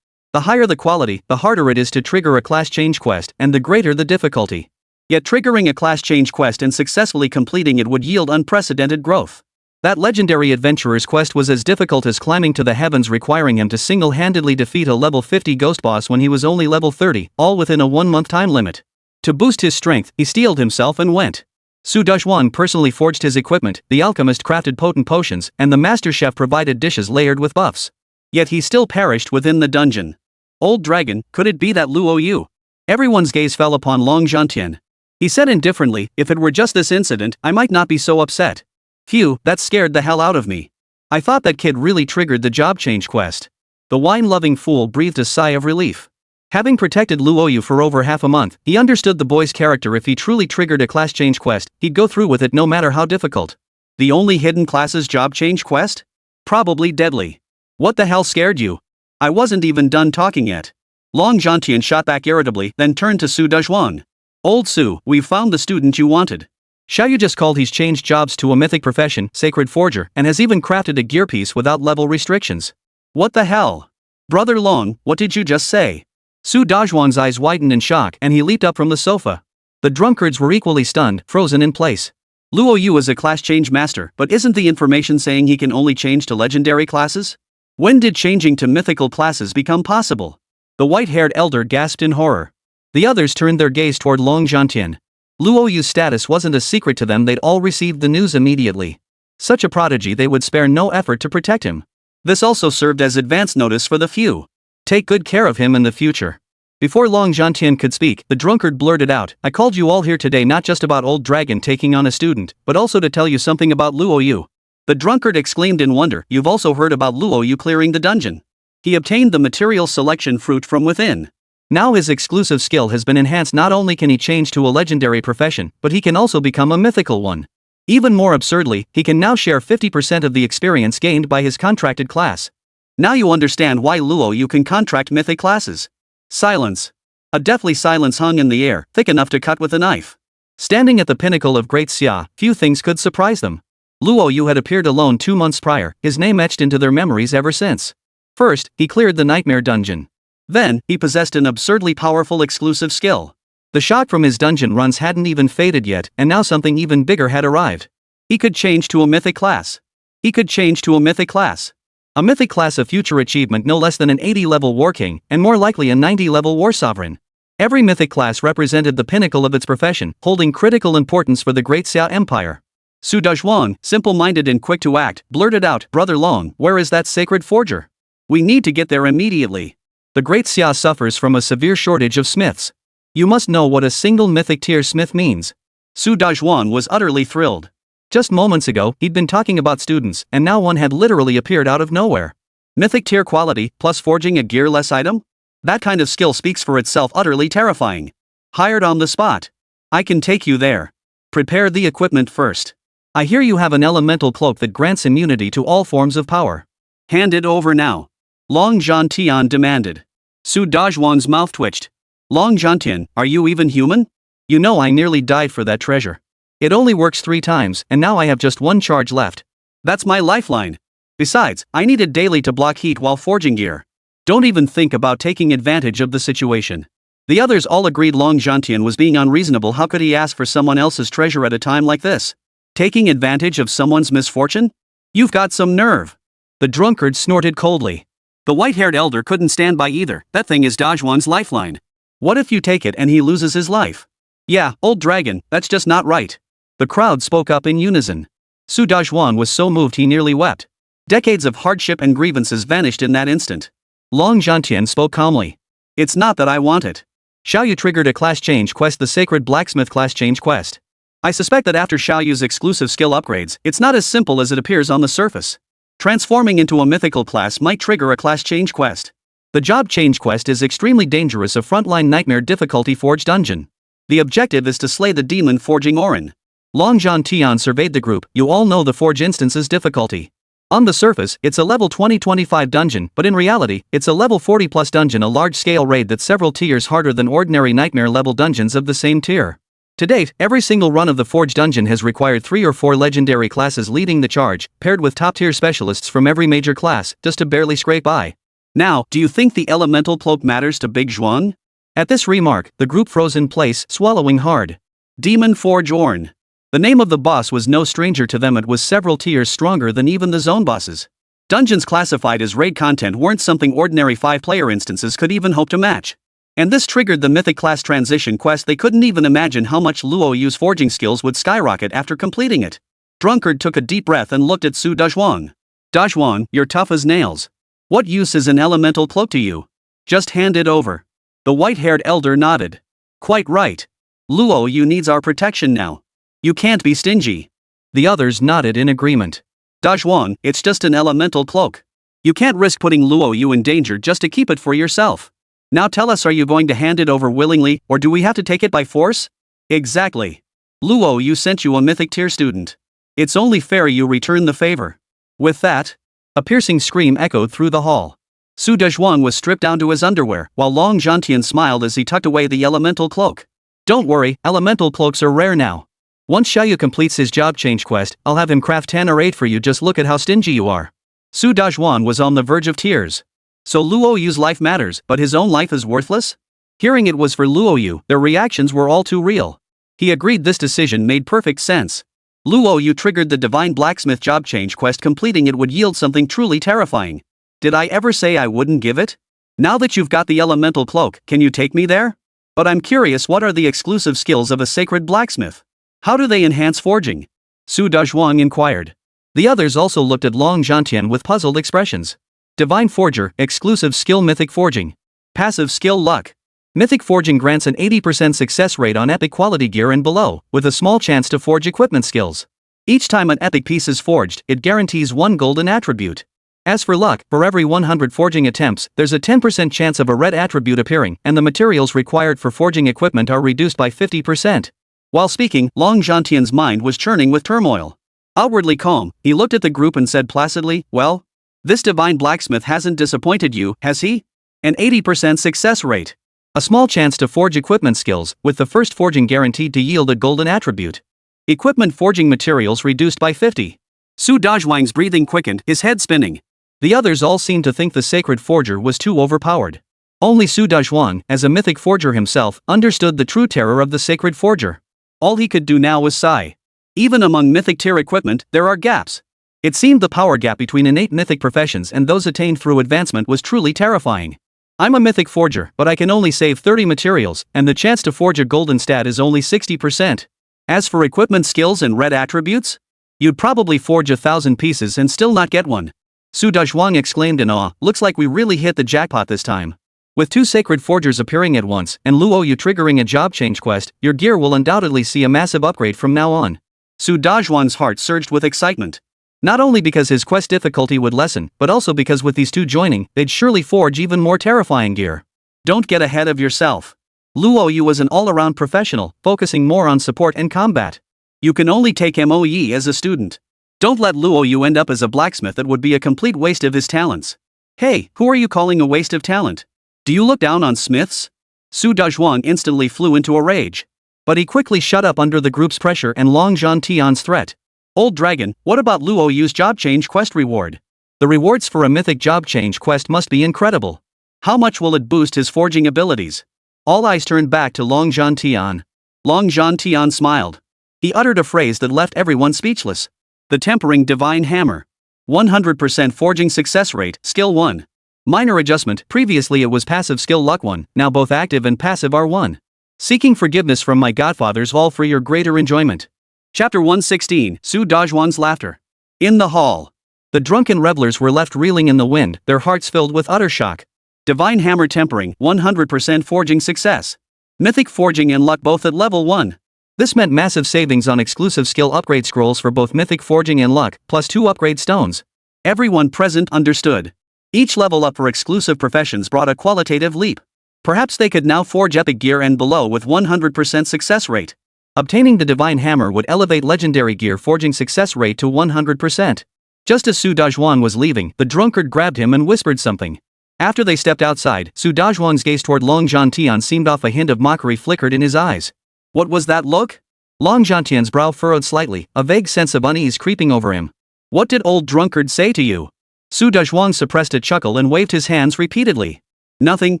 The higher the quality, the harder it is to trigger a class change quest, and the greater the difficulty. Yet triggering a class change quest and successfully completing it would yield unprecedented growth. That legendary adventurer's quest was as difficult as climbing to the heavens, requiring him to single-handedly defeat a level 50 ghost boss when he was only level 30, all within a 1-month time limit. To boost his strength, he steeled himself and went. Su Dezhuan personally forged his equipment, the alchemist crafted potent potions, and the master chef provided dishes layered with buffs. Yet he still perished within the dungeon. Old dragon, could it be that Luo Yu? Everyone's gaze fell upon Long Zhantian. He said indifferently, if it were just this incident, I might not be so upset. Phew, that scared the hell out of me. I thought that kid really triggered the job change quest. The wine-loving fool breathed a sigh of relief. Having protected Luo Yu for over half a month, he understood the boy's character. If he truly triggered a class change quest, he'd go through with it no matter how difficult. The only hidden classes job change quest? Probably deadly. What the hell scared you? I wasn't even done talking yet. Long Zhantian shot back irritably, then turned to Su Dezhuan. Old Su, we've found the student you wanted. Xiaoyu just called he's changed jobs to a mythic profession, sacred forger, and has even crafted a gear piece without level restrictions. What the hell? Brother Long, what did you just say? Su Dezhuan's eyes widened in shock and he leaped up from the sofa. The drunkards were equally stunned, frozen in place. Luo Yu is a class change master, but isn't the information saying he can only change to legendary classes? When did changing to mythical classes become possible? The white-haired elder gasped in horror. The others turned their gaze toward Long Zhantian. Luo Yu's status wasn't a secret to them. They'd all received the news immediately. Such a prodigy, they would spare no effort to protect him. This also served as advance notice for the few. Take good care of him in the future. Before Long Zhantian could speak, the drunkard blurted out, I called you all here today not just about old dragon taking on a student, but also to tell you something about Luo Yu. The drunkard exclaimed in wonder, you've also heard about Luo Yu clearing the dungeon. He obtained the material selection fruit from within. Now his exclusive skill has been enhanced. Not only can he change to a legendary profession, but he can also become a mythical one. Even more absurdly, he can now share 50% of the experience gained by his contracted class. Now you understand why Luo Yu can contract mythic classes. Silence. A deathly silence hung in the air, thick enough to cut with a knife. Standing at the pinnacle of Great Xia, few things could surprise them. Luo Yu had appeared alone 2 months prior, his name etched into their memories ever since. First, he cleared the nightmare dungeon. Then, he possessed an absurdly powerful exclusive skill. The shock from his dungeon runs hadn't even faded yet, and now something even bigger had arrived. He could change to a mythic class. He could change to a mythic class. A mythic class, a future achievement no less than an 80-level war king, and more likely a 90-level war sovereign. Every mythic class represented the pinnacle of its profession, holding critical importance for the Great Xia Empire. Su Dezhuan, simple-minded and quick to act, blurted out, Brother Long, where is that sacred forger? We need to get there immediately. The Great Xia suffers from a severe shortage of smiths. You must know what a single mythic tier smith means. Su Dazhuan was utterly thrilled. Just moments ago, he'd been talking about students, and now one had literally appeared out of nowhere. Mythic tier quality, plus forging a gearless item? That kind of skill speaks for itself, utterly terrifying. Hired on the spot. I can take you there. Prepare the equipment first. I hear you have an elemental cloak that grants immunity to all forms of power. Hand it over now. Long Zhantian demanded. Su Dazhuan's mouth twitched. Long Zhantian, are you even human? You know I nearly died for that treasure. It only works 3 times, and now I have just 1 charge left. That's my lifeline. Besides, I need it daily to block heat while forging gear. Don't even think about taking advantage of the situation. The others all agreed Long Zhantian was being unreasonable. How could he ask for someone else's treasure at a time like this? Taking advantage of someone's misfortune? You've got some nerve. The drunkard snorted coldly. The white-haired elder couldn't stand by either. That thing is Dazhuan's lifeline. What if you take it and he loses his life? Yeah, old dragon, that's just not right. The crowd spoke up in unison. Su Dazhuan was so moved he nearly wept. Decades of hardship and grievances vanished in that instant. Long Zhantian spoke calmly. It's not that I want it. Xiaoyu triggered a class change quest, the Sacred Blacksmith class change quest. I suspect that after Xiaoyu's exclusive skill upgrades, it's not as simple as it appears on the surface. Transforming into a mythical class might trigger a class change quest. The job change quest is extremely dangerous, a frontline nightmare difficulty forge dungeon. The objective is to slay the demon forging Orin. Long Zhantian surveyed the group. You all know the forge instance's difficulty. On the surface, it's a level 20-25 dungeon, but in reality, it's a level 40 plus dungeon, a large-scale raid that's several tiers harder than ordinary nightmare-level dungeons of the same tier. To date, every single run of the Forge dungeon has required 3 or 4 legendary classes leading the charge, paired with top-tier specialists from every major class, just to barely scrape by. Now, do you think the elemental cloak matters to Big Zhuang? At this remark, the group froze in place, swallowing hard. Demon Forge Orn. The name of the boss was no stranger to them. It was several tiers stronger than even the zone bosses. Dungeons classified as raid content weren't something ordinary 5-player instances could even hope to match. And this triggered the mythic class transition quest. They couldn't even imagine how much Luo Yu's forging skills would skyrocket after completing it. Drunkard took a deep breath and looked at Su Dazhuan. Dazhuan, you're tough as nails. What use is an elemental cloak to you? Just hand it over. The white-haired elder nodded. Quite right. Luo Yu needs our protection now. You can't be stingy. The others nodded in agreement. Dazhuan, it's just an elemental cloak. You can't risk putting Luo Yu in danger just to keep it for yourself. Now tell us, are you going to hand it over willingly, or do we have to take it by force? Exactly. Luo Yu sent you a mythic tier student. It's only fair you return the favor. With that, a piercing scream echoed through the hall. Su Dazhuan was stripped down to his underwear, while Long Zhantian smiled as he tucked away the elemental cloak. Don't worry, elemental cloaks are rare now. Once Xiaoyu completes his job change quest, I'll have him craft 10 or 8 for you. Just look at how stingy you are. Su Dazhuan was on the verge of tears. So Luo Yu's life matters, but his own life is worthless? Hearing it was for Luo Yu, their reactions were all too real. He agreed this decision made perfect sense. Luo Yu triggered the Divine Blacksmith job change quest. Completing it would yield something truly terrifying. Did I ever say I wouldn't give it? Now that you've got the elemental cloak, can you take me there? But I'm curious, what are the exclusive skills of a sacred blacksmith? How do they enhance forging? Su Dazhuan inquired. The others also looked at Long Zhantian with puzzled expressions. Divine Forger, exclusive skill Mythic Forging. Passive skill Luck. Mythic Forging grants an 80% success rate on epic quality gear and below, with a small chance to forge equipment skills. Each time an epic piece is forged, it guarantees 1 golden attribute. As for luck, for every 100 forging attempts, there's a 10% chance of a red attribute appearing, and the materials required for forging equipment are reduced by 50%. While speaking, Long Zhantian's mind was churning with turmoil. Outwardly calm, he looked at the group and said placidly, well, this divine blacksmith hasn't disappointed you, has he? An 80% success rate. A small chance to forge equipment skills, with the first forging guaranteed to yield a golden attribute. Equipment forging materials reduced by 50. Su Dazhuang's breathing quickened, his head spinning. The others all seemed to think the sacred forger was too overpowered. Only Su Dazhuang, as a mythic forger himself, understood the true terror of the sacred forger. All he could do now was sigh. Even among mythic tier equipment, there are gaps. It seemed the power gap between innate mythic professions and those attained through advancement was truly terrifying. I'm a mythic forger, but I can only save 30 materials, and the chance to forge a golden stat is only 60%. As for equipment skills and red attributes, you'd probably forge 1,000 pieces and still not get one. Su Dazhuang exclaimed in awe, looks like we really hit the jackpot this time. With two sacred forgers appearing at once and Luo Yu triggering a job change quest, your gear will undoubtedly see a massive upgrade from now on. Su Dazhuang's heart surged with excitement. Not only because his quest difficulty would lessen, but also because with these two joining, they'd surely forge even more terrifying gear. Don't get ahead of yourself. Luo Yu was an all-around professional, focusing more on support and combat. You can only take MOE as a student. Don't let Luo Yu end up as a blacksmith. That would be a complete waste of his talents. Hey, who are you calling a waste of talent? Do you look down on smiths? Su Dazhuang instantly flew into a rage. But he quickly shut up under the group's pressure and Long Zhantian's threat. Old Dragon, what about Luo Yu's job change quest reward? The rewards for a mythic job change quest must be incredible. How much will it boost his forging abilities? All eyes turned back to Long Zhantian. Long Zhantian smiled. He uttered a phrase that left everyone speechless. The Tempering Divine Hammer. 100% forging success rate, skill 1. Minor adjustment, previously it was passive skill luck 1, now both active and passive are 1. Seeking forgiveness from my godfathers all for your greater enjoyment. Chapter 116, Su Dazhuang's Laughter. In the hall. The drunken revelers were left reeling in the wind, their hearts filled with utter shock. Divine Hammer Tempering, 100% forging success. Mythic Forging and Luck both at level 1. This meant massive savings on exclusive skill upgrade scrolls for both Mythic Forging and Luck, plus 2 upgrade stones. Everyone present understood. Each level up for exclusive professions brought a qualitative leap. Perhaps they could now forge epic gear and below with 100% success rate. Obtaining the Divine Hammer would elevate legendary gear forging success rate to 100%. Just as Su Dazhuang was leaving, the drunkard grabbed him and whispered something. After they stepped outside, Su Dazhuang's gaze toward Long Zhantian seemed off. A hint of mockery flickered in his eyes. What was that look? Long Zhantian's brow furrowed slightly, a vague sense of unease creeping over him. What did old drunkard say to you? Su Dazhuang suppressed a chuckle and waved his hands repeatedly. Nothing,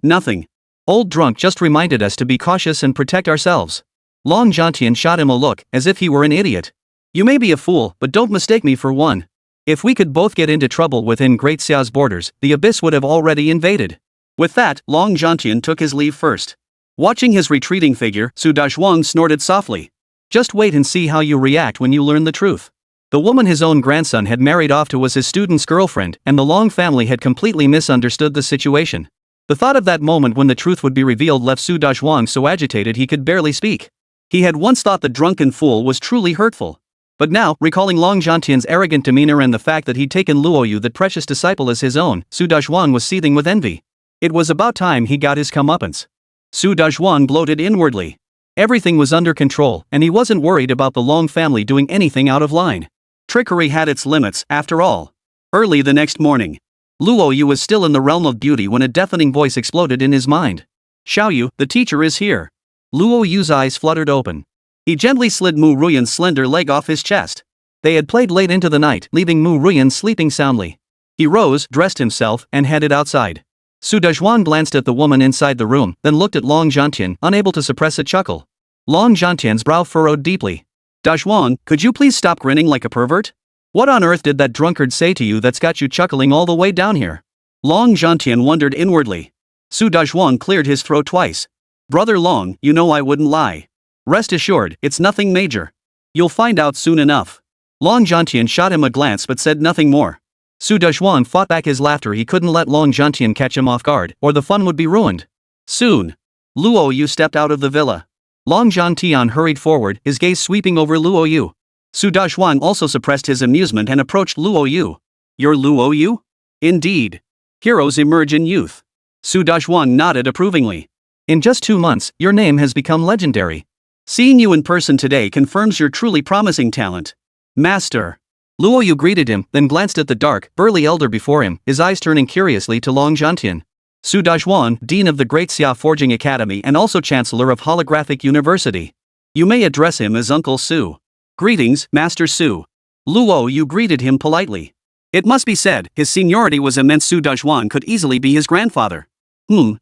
nothing. Old drunk just reminded us to be cautious and protect ourselves. Long Zhantian shot him a look, as if he were an idiot. You may be a fool, but don't mistake me for one. If we could both get into trouble within Great Xia's borders, the abyss would have already invaded. With that, Long Zhantian took his leave first. Watching his retreating figure, Su Dazhuang snorted softly. Just wait and see how you react when you learn the truth. The woman his own grandson had married off to was his student's girlfriend, and the Long family had completely misunderstood the situation. The thought of that moment when the truth would be revealed left Su Dazhuang so agitated he could barely speak. He had once thought the drunken fool was truly hurtful. But now, recalling Long Zhantian's arrogant demeanor and the fact that he'd taken Luo Yu, that precious disciple, as his own, Su Dazhuang was seething with envy. It was about time he got his comeuppance. Su Dazhuang gloated inwardly. Everything was under control, and he wasn't worried about the Long family doing anything out of line. Trickery had its limits, after all. Early the next morning, Luo Yu was still in the realm of beauty when a deafening voice exploded in his mind. Xiao Yu, the teacher is here. Luo Yu's eyes fluttered open. He gently slid Mu Ruyan's slender leg off his chest. They had played late into the night, leaving Mu Ruyan sleeping soundly. He rose, dressed himself, and headed outside. Su Dazhuang glanced at the woman inside the room, then looked at Long Zhantian, unable to suppress a chuckle. Long Zhantian's brow furrowed deeply. Dazhuang, could you please stop grinning like a pervert? What on earth did that drunkard say to you that's got you chuckling all the way down here? Long Zhantian wondered inwardly. Su Dazhuang cleared his throat twice. Brother Long, you know I wouldn't lie. Rest assured, it's nothing major. You'll find out soon enough. Long Zhantian shot him a glance but said nothing more. Su Dazhuang fought back his laughter. He couldn't let Long Zhantian catch him off guard, or the fun would be ruined. Soon, Luo Yu stepped out of the villa. Long Zhantian hurried forward, his gaze sweeping over Luo Yu. Su Dazhuang also suppressed his amusement and approached Luo Yu. You're Luo Yu? Indeed. Heroes emerge in youth. Su Dazhuang nodded approvingly. In just 2 months, your name has become legendary. Seeing you in person today confirms your truly promising talent. Master. Luo Yu greeted him, then glanced at the dark, burly elder before him, his eyes turning curiously to Long Zhantian. Su Dazhuang, Dean of the Great Xia Forging Academy and also Chancellor of Holographic University. You may address him as Uncle Su. Greetings, Master Su. Luo Yu greeted him politely. It must be said, his seniority was immense. Su Dazhuang could easily be his grandfather.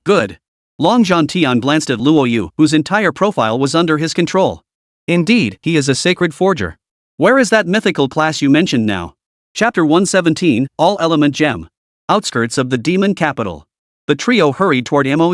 Good. Long Zhantian glanced at Luo Yu, whose entire profile was under his control. Indeed, he is a sacred forger. Where is that mythical class you mentioned now? Chapter 117, All Element Gem. Outskirts of the Demon Capital. The trio hurried toward Moe.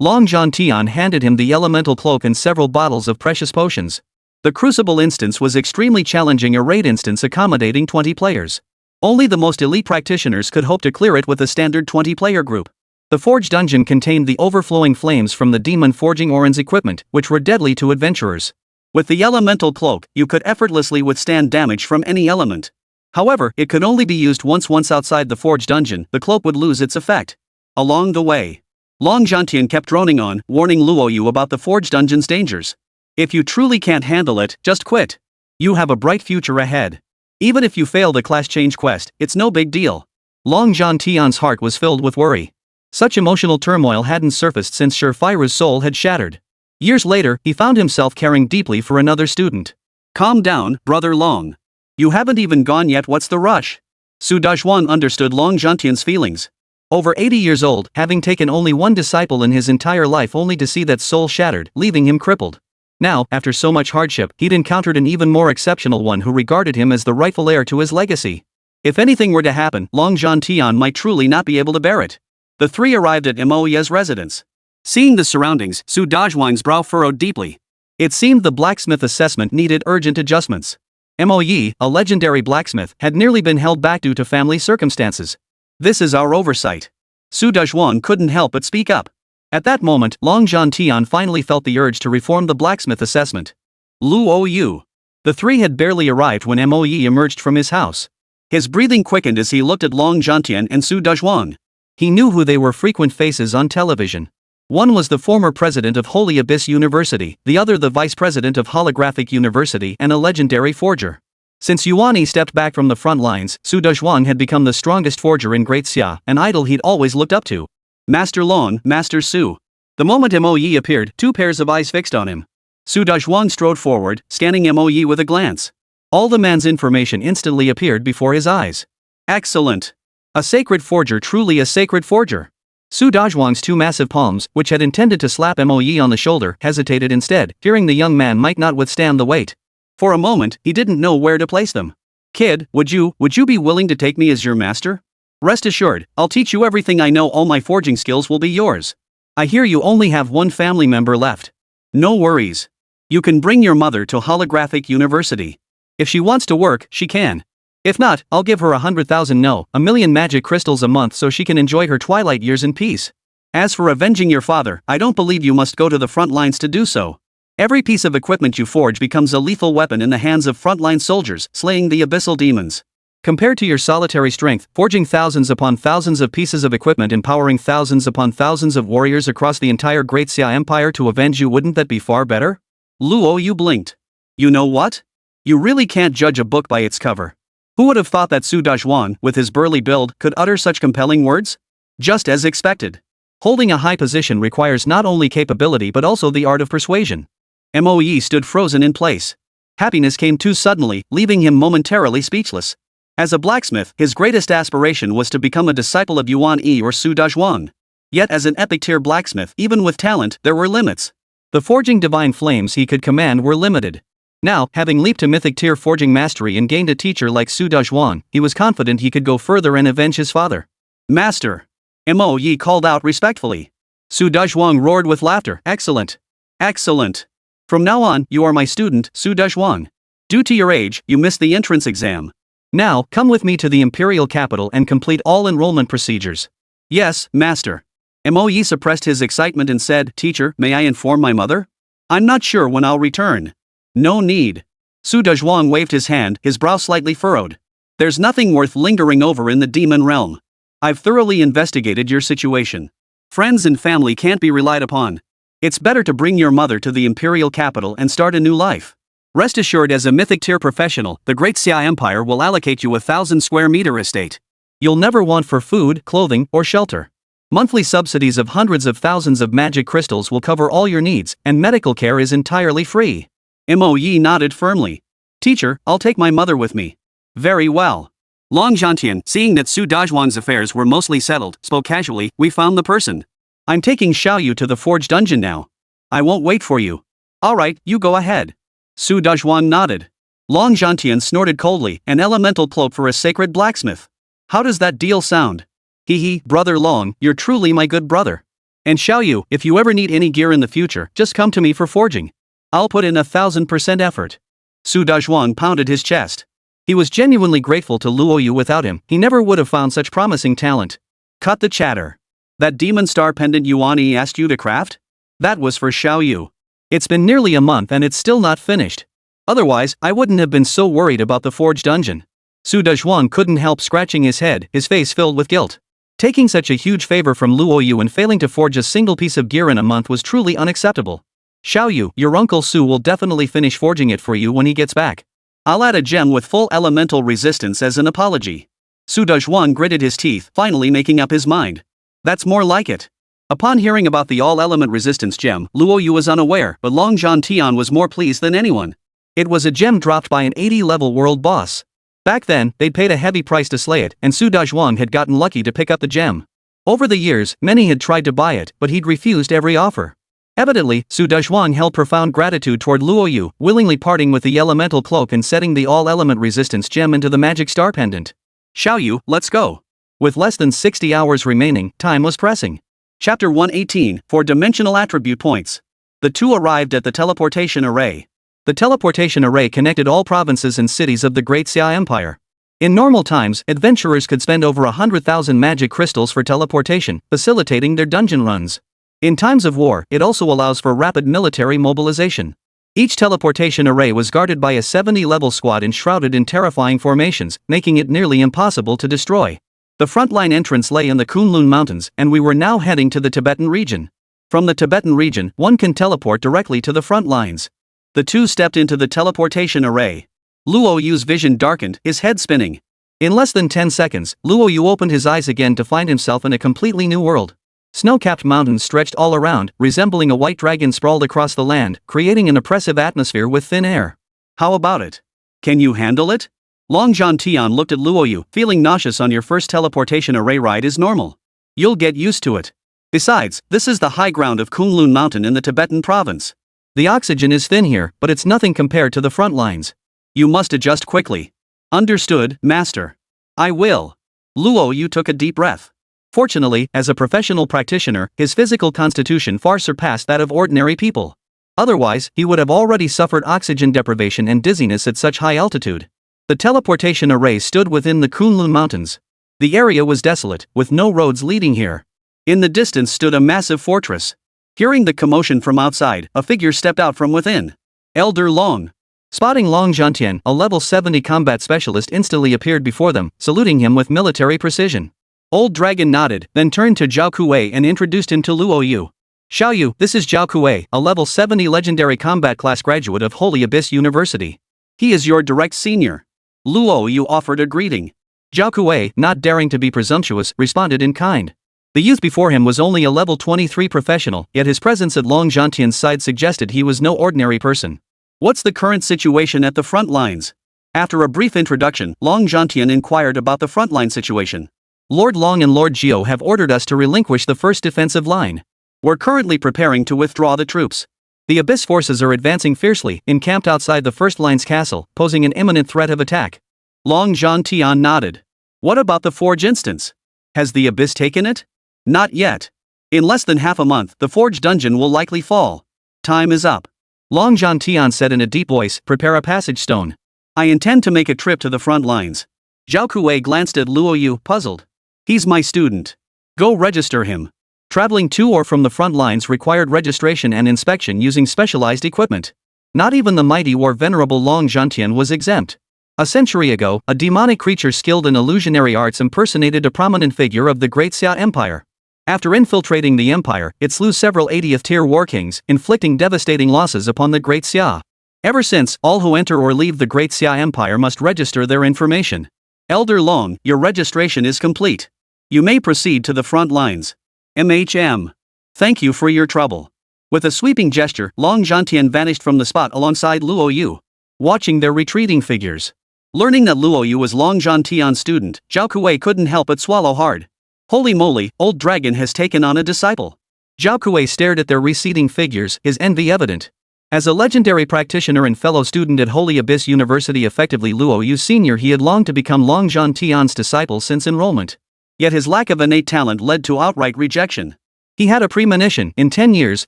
Long Zhantian handed him the elemental cloak and several bottles of precious potions. The Crucible instance was extremely challenging, a raid instance accommodating 20 players. Only the most elite practitioners could hope to clear it with a standard 20-player group. The forge dungeon contained the overflowing flames from the demon forging Orin's equipment, which were deadly to adventurers. With the elemental cloak, you could effortlessly withstand damage from any element. However, it could only be used once outside the forge dungeon, the cloak would lose its effect. Along the way, Long Zhantian kept droning on, warning Luo Yu about the forge dungeon's dangers. If you truly can't handle it, just quit. You have a bright future ahead. Even if you fail the class change quest, it's no big deal. Long Zhantian's heart was filled with worry. Such emotional turmoil hadn't surfaced since Surefira's soul had shattered. Years later, he found himself caring deeply for another student. Calm down, Brother Long. You haven't even gone yet, what's the rush? Su Dazhuang understood Long Zhantian's feelings. Over 80 years old, having taken only one disciple in his entire life only to see that soul shattered, leaving him crippled. Now, after so much hardship, he'd encountered an even more exceptional one who regarded him as the rightful heir to his legacy. If anything were to happen, Long Zhantian might truly not be able to bear it. The three arrived at Moya's residence. Seeing the surroundings, Su Dazhuang's brow furrowed deeply. It seemed the blacksmith assessment needed urgent adjustments. Moyi, a legendary blacksmith, had nearly been held back due to family circumstances. This is our oversight. Su Dazhuang couldn't help but speak up. At that moment, Long Zhantian finally felt the urge to reform the blacksmith assessment. Luo Yu. The three had barely arrived when Moyi emerged from his house. His breathing quickened as he looked at Long Zhantian and Su Dazhuang. He knew who they were, frequent faces on television. One was the former president of Holy Abyss University, the other the vice president of Holographic University and a legendary forger. Since Yuani stepped back from the front lines, Su Dazhuang had become the strongest forger in Great Xia, an idol he'd always looked up to. Master Long, Master Su. The moment Moyi appeared, two pairs of eyes fixed on him. Su Dazhuang strode forward, scanning Moyi with a glance. All the man's information instantly appeared before his eyes. Excellent. A sacred forger, truly a sacred forger. Su Dazhuang's two massive palms, which had intended to slap Moyi on the shoulder, hesitated instead, fearing the young man might not withstand the weight. For a moment, he didn't know where to place them. Kid, would you be willing to take me as your master? Rest assured, I'll teach you everything I know, all my forging skills will be yours. I hear you only have one family member left. No worries. You can bring your mother to Holographic University. If she wants to work, she can. If not, I'll give her 100,000 no, 1,000,000 magic crystals a month so she can enjoy her twilight years in peace. As for avenging your father, I don't believe you must go to the front lines to do so. Every piece of equipment you forge becomes a lethal weapon in the hands of frontline soldiers, slaying the abyssal demons. Compared to your solitary strength, forging thousands upon thousands of pieces of equipment, empowering thousands upon thousands of warriors across the entire Great Xia Empire to avenge you, wouldn't that be far better? Luo Yu blinked. You know what? You really can't judge a book by its cover. Who would have thought that Su Dazhuang, with his burly build, could utter such compelling words? Just as expected. Holding a high position requires not only capability but also the art of persuasion. Moyi stood frozen in place. Happiness came too suddenly, leaving him momentarily speechless. As a blacksmith, his greatest aspiration was to become a disciple of Yuan Yi or Su Dazhuang. Yet as an epic-tier blacksmith, even with talent, there were limits. The forging divine flames he could command were limited. Now, having leaped to mythic-tier forging mastery and gained a teacher like Su Dazhuang, he was confident he could go further and avenge his father. Master! Moyi called out respectfully. Su Dazhuang roared with laughter. Excellent! Excellent! From now on, you are my student, Su Dazhuang. Due to your age, you missed the entrance exam. Now, come with me to the imperial capital and complete all enrollment procedures. Yes, master. Moyi suppressed his excitement and said, Teacher, may I inform my mother? I'm not sure when I'll return. No need. Su Dazhuang waved his hand, his brow slightly furrowed. There's nothing worth lingering over in the demon realm. I've thoroughly investigated your situation. Friends and family can't be relied upon. It's better to bring your mother to the imperial capital and start a new life. Rest assured, as a mythic-tier professional, the Great Xia Empire will allocate you a 1,000 square meter estate. You'll never want for food, clothing, or shelter. Monthly subsidies of hundreds of thousands of magic crystals will cover all your needs, and medical care is entirely free. Moyi nodded firmly. Teacher, I'll take my mother with me. Very well. Long Zhantian, seeing that Su Dazhuang's affairs were mostly settled, spoke casually, we found the person. I'm taking Xiaoyu to the forge dungeon now. I won't wait for you. Alright, you go ahead. Su Dazhuang nodded. Long Zhantian snorted coldly, an elemental cloak for a sacred blacksmith. How does that deal sound? Hee, Brother Long, you're truly my good brother. And Xiaoyu, if you ever need any gear in the future, just come to me for forging. I'll put in 1,000% effort. Su Dazhuang pounded his chest. He was genuinely grateful to Luo Yu. Without him, he never would have found such promising talent. Cut the chatter. That demon star pendant Yuani asked you to craft? That was for Xiao Yu. It's been nearly a month and it's still not finished. Otherwise, I wouldn't have been so worried about the forge dungeon. Su Dezhuang couldn't help scratching his head, his face filled with guilt. Taking such a huge favor from Luo Yu and failing to forge a single piece of gear in a month was truly unacceptable. Xiao Yu, your uncle Su will definitely finish forging it for you when he gets back. I'll add a gem with full elemental resistance as an apology. Su Dezhuang gritted his teeth, finally making up his mind. That's more like it. Upon hearing about the all-element resistance gem, Luo Yu was unaware, but Long Zhan Tian was more pleased than anyone. It was a gem dropped by an 80-level world boss. Back then, they'd paid a heavy price to slay it, and Su Dezhuang had gotten lucky to pick up the gem. Over the years, many had tried to buy it, but he'd refused every offer. Evidently, Su Dezhuang held profound gratitude toward Luo Yu, willingly parting with the elemental cloak and setting the all-element resistance gem into the magic star pendant. Xiao Yu, let's go. With less than 60 hours remaining, time was pressing. Chapter 118, 4 Dimensional Attribute Points. The two arrived at the teleportation array. The teleportation array connected all provinces and cities of the Great Xia Empire. In normal times, adventurers could spend over 100,000 magic crystals for teleportation, facilitating their dungeon runs. In times of war, it also allows for rapid military mobilization. Each teleportation array was guarded by a 70-level squad enshrouded in terrifying formations, making it nearly impossible to destroy. The frontline entrance lay in the Kunlun Mountains, and we were now heading to the Tibetan region. From the Tibetan region, one can teleport directly to the front lines. The two stepped into the teleportation array. Luo Yu's vision darkened, his head spinning. In less than 10 seconds, Luo Yu opened his eyes again to find himself in a completely new world. Snow-capped mountains stretched all around, resembling a white dragon sprawled across the land, creating an oppressive atmosphere with thin air. How about it? Can you handle it? Long Zhan Tian looked at Luo Yu. Feeling nauseous on your first teleportation array ride is normal. You'll get used to it. Besides, this is the high ground of Kunlun Mountain in the Tibetan province. The oxygen is thin here, but it's nothing compared to the front lines. You must adjust quickly. Understood, master. I will. Luo Yu took a deep breath. Fortunately, as a professional practitioner, his physical constitution far surpassed that of ordinary people. Otherwise, he would have already suffered oxygen deprivation and dizziness at such high altitude. The teleportation array stood within the Kunlun Mountains. The area was desolate, with no roads leading here. In the distance stood a massive fortress. Hearing the commotion from outside, a figure stepped out from within. Elder Long. Spotting Long Zhantian, a level 70 combat specialist instantly appeared before them, saluting him with military precision. Old Dragon nodded, then turned to Zhao Kuei and introduced him to Luo Yu. Xiao Yu, this is Zhao Kuei, a level 70 legendary combat class graduate of Holy Abyss University. He is your direct senior. Luo Yu offered a greeting. Zhao Kuei, not daring to be presumptuous, responded in kind. The youth before him was only a level 23 professional, yet his presence at Long Zhantian's side suggested he was no ordinary person. What's the current situation at the front lines? After a brief introduction, Long Zhantian inquired about the frontline situation. Lord Long and Lord Jiao have ordered us to relinquish the first defensive line. We're currently preparing to withdraw the troops. The Abyss forces are advancing fiercely, encamped outside the first line's castle, posing an imminent threat of attack. Long Zhantian nodded. What about the Forge instance? Has the Abyss taken it? Not yet. In less than half a month, the Forge dungeon will likely fall. Time is up. Long Zhantian said in a deep voice, prepare a passage stone. I intend to make a trip to the front lines. Zhao Kuei glanced at Luo Yu, puzzled. He's my student. Go register him. Traveling to or from the front lines required registration and inspection using specialized equipment. Not even the mighty or venerable Long Zhantian was exempt. A century ago, a demonic creature skilled in illusionary arts impersonated a prominent figure of the Great Xia Empire. After infiltrating the empire, it slew several 80th-tier war kings, inflicting devastating losses upon the Great Xia. Ever since, all who enter or leave the Great Xia Empire must register their information. Elder Long, your registration is complete. You may proceed to the front lines. Thank you for your trouble. With a sweeping gesture, Long Zhantian vanished from the spot alongside Luo Yu. Watching their retreating figures. Learning that Luo Yu was Long Zhantian's student, Zhao Kuei couldn't help but swallow hard. Holy moly, Old Dragon has taken on a disciple. Zhao Kuei stared at their receding figures, his envy evident. As a legendary practitioner and fellow student at Holy Abyss University, effectively Luo Yu Sr., he had longed to become Long Zhantian's disciple since enrollment. Yet his lack of innate talent led to outright rejection. He had a premonition, in 10 years,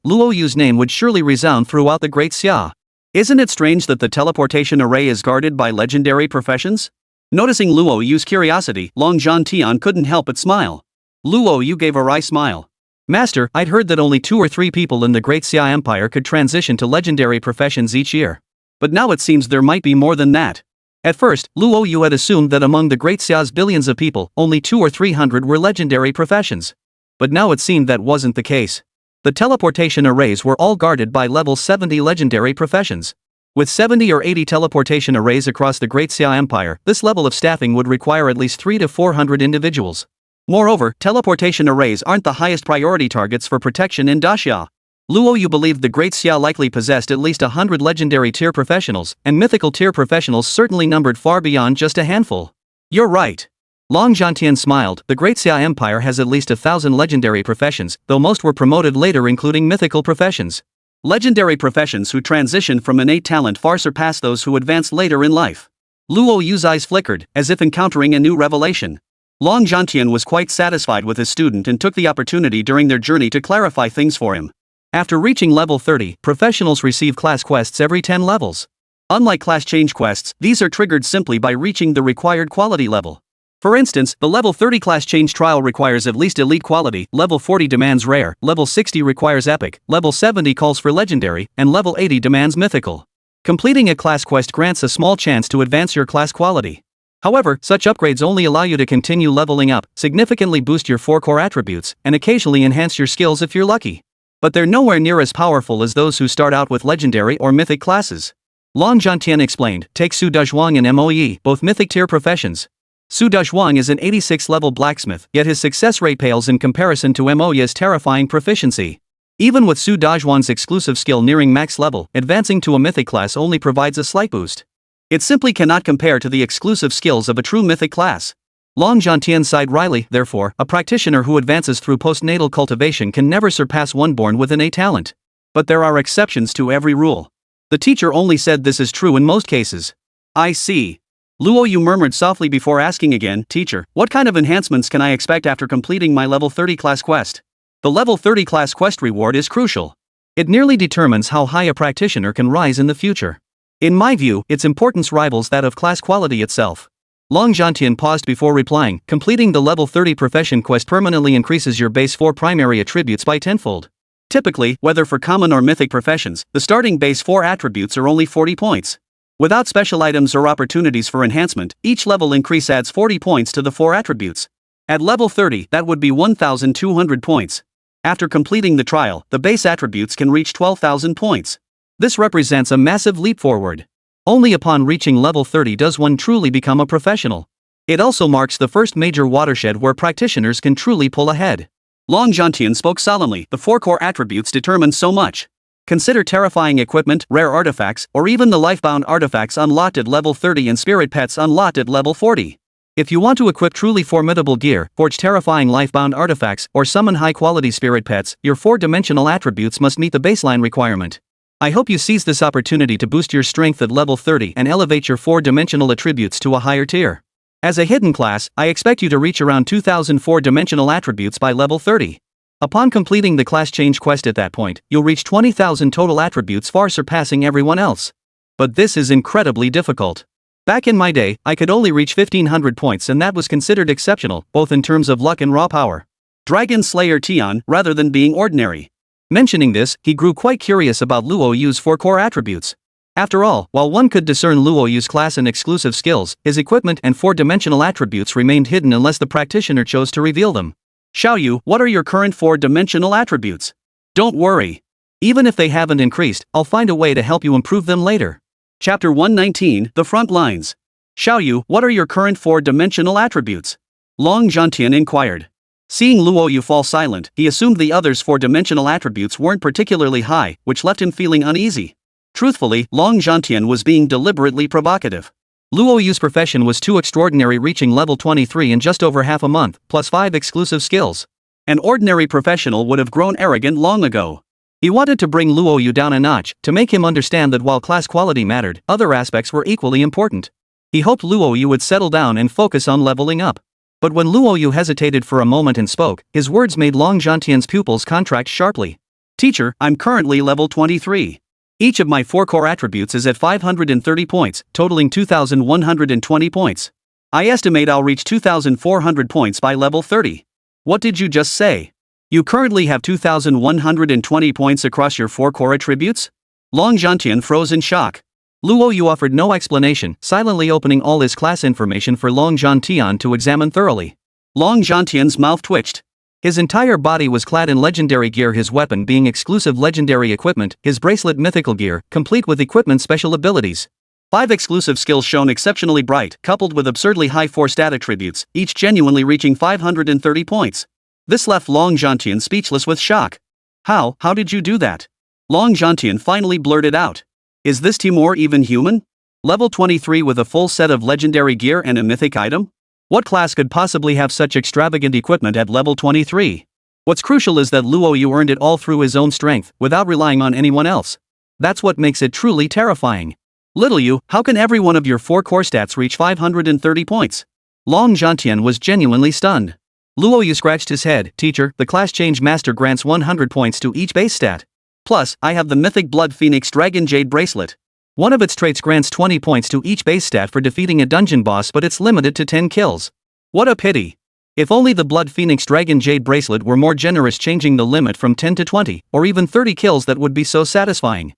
Luo Yu's name would surely resound throughout the Great Xia. Isn't it strange that the teleportation array is guarded by legendary professions? Noticing Luo Yu's curiosity, Long Zhantian couldn't help but smile. Luo Yu gave a wry smile. Master, I'd heard that only 2 or 3 people in the Great Xia Empire could transition to legendary professions each year. But now it seems there might be more than that. At first, Luo Yu had assumed that among the Great Xia's billions of people, only 200 or 300 were legendary professions. But now it seemed that wasn't the case. The teleportation arrays were all guarded by level 70 legendary professions. With 70 or 80 teleportation arrays across the Great Xia Empire, this level of staffing would require at least 300 to 400 individuals. Moreover, teleportation arrays aren't the highest priority targets for protection in Daxia. Luo Yu believed the Great Xia likely possessed at least 100 legendary tier professionals, and mythical tier professionals certainly numbered far beyond just a handful. You're right. Long Zhantian smiled. The Great Xia Empire has at least 1,000 legendary professions, though most were promoted later, including mythical professions. Legendary professions who transition from innate talent far surpass those who advance later in life. Luo Yu's eyes flickered, as if encountering a new revelation. Long Zhantian was quite satisfied with his student and took the opportunity during their journey to clarify things for him. After reaching level 30, professionals receive class quests every 10 levels. Unlike class change quests, these are triggered simply by reaching the required quality level. For instance, the level 30 class change trial requires at least elite quality, level 40 demands rare, level 60 requires epic, level 70 calls for legendary, and level 80 demands mythical. Completing a class quest grants a small chance to advance your class quality. However, such upgrades only allow you to continue leveling up, significantly boost your 4 core attributes, and occasionally enhance your skills if you're lucky. But they're nowhere near as powerful as those who start out with legendary or mythic classes. Long Zhantian explained. Take Su Dezhuang and Moe, both mythic tier professions. Su Dezhuang is an 86-level blacksmith, yet his success rate pales in comparison to Moe's terrifying proficiency. Even with Su Dezhuang's exclusive skill nearing max level, advancing to a mythic class only provides a slight boost. It simply cannot compare to the exclusive skills of a true mythic class. Long Zhantian sighed wryly. Therefore, a practitioner who advances through postnatal cultivation can never surpass one born with innate talent. But there are exceptions to every rule. The teacher only said this is true in most cases. I see. Luo Yu murmured softly before asking again, Teacher, what kind of enhancements can I expect after completing my level 30 class quest? The level 30 class quest reward is crucial. It nearly determines how high a practitioner can rise in the future. In my view, its importance rivals that of class quality itself. Long Zhantian paused before replying. Completing the level 30 profession quest permanently increases your base 4 primary attributes by tenfold. Typically, whether for common or mythic professions, the starting base 4 attributes are only 40 points. Without special items or opportunities for enhancement, each level increase adds 40 points to the 4 attributes. At level 30, that would be 1,200 points. After completing the trial, the base attributes can reach 12,000 points. This represents a massive leap forward. Only upon reaching level 30 does one truly become a professional. It also marks the first major watershed where practitioners can truly pull ahead. Long Zhantian spoke solemnly. The 4 core attributes determine so much. Consider terrifying equipment, rare artifacts, or even the lifebound artifacts unlocked at level 30 and spirit pets unlocked at level 40. If you want to equip truly formidable gear, forge terrifying lifebound artifacts, or summon high-quality spirit pets, your 4-dimensional attributes must meet the baseline requirement. I hope you seize this opportunity to boost your strength at level 30 and elevate your 4-dimensional attributes to a higher tier. As a hidden class, I expect you to reach around 2,000 4-dimensional attributes by level 30. Upon completing the class change quest at that point, you'll reach 20,000 total attributes, far surpassing everyone else. But this is incredibly difficult. Back in my day, I could only reach 1,500 points, and that was considered exceptional, both in terms of luck and raw power. Dragon Slayer Tian, rather than being ordinary. Mentioning this, he grew quite curious about Luo Yu's 4 core attributes. After all, while one could discern Luo Yu's class and exclusive skills, his equipment and 4-dimensional attributes remained hidden unless the practitioner chose to reveal them. Xiaoyu, what are your current 4-dimensional attributes? Don't worry. Even if they haven't increased, I'll find a way to help you improve them later. Chapter 119, The Front Lines. Xiaoyu, what are your current 4-dimensional attributes? Long Zhantian inquired. Seeing Luo Yu fall silent, he assumed the other's 4-dimensional attributes weren't particularly high, which left him feeling uneasy. Truthfully, Long Zhantian was being deliberately provocative. Luo Yu's profession was too extraordinary, reaching level 23 in just over half a month, plus 5 exclusive skills. An ordinary professional would have grown arrogant long ago. He wanted to bring Luo Yu down a notch, to make him understand that while class quality mattered, other aspects were equally important. He hoped Luo Yu would settle down and focus on leveling up. But when Luo Yu hesitated for a moment and spoke, his words made Long Zhantian's pupils contract sharply. Teacher, I'm currently level 23. Each of my 4 core attributes is at 530 points, totaling 2,120 points. I estimate I'll reach 2,400 points by level 30. What did you just say? You currently have 2,120 points across your 4 core attributes? Long Zhantian froze in shock. Luo Yu offered no explanation, silently opening all his class information for Long Zhantian to examine thoroughly. Long Zhantian's mouth twitched. His entire body was clad in legendary gear, his weapon being exclusive legendary equipment, his bracelet mythical gear, complete with equipment special abilities. 5 exclusive skills shone exceptionally bright, coupled with absurdly high 4 stat attributes, each genuinely reaching 530 points. This left Long Zhantian speechless with shock. How did you do that? Long Zhantian finally blurted out. Is this Timur even human? Level 23 with a full set of legendary gear and a mythic item? What class could possibly have such extravagant equipment at level 23? What's crucial is that Luo Yu earned it all through his own strength, without relying on anyone else. That's what makes it truly terrifying. Little Yu, how can every one of your 4 core stats reach 530 points? Long Zhantian was genuinely stunned. Luo Yu scratched his head. Teacher, the class change master grants 100 points to each base stat. Plus, I have the mythic Blood Phoenix Dragon Jade bracelet. One of its traits grants 20 points to each base stat for defeating a dungeon boss, but it's limited to 10 kills. What a pity. If only the Blood Phoenix Dragon Jade bracelet were more generous, changing the limit from 10 to 20, or even 30 kills, that would be so satisfying.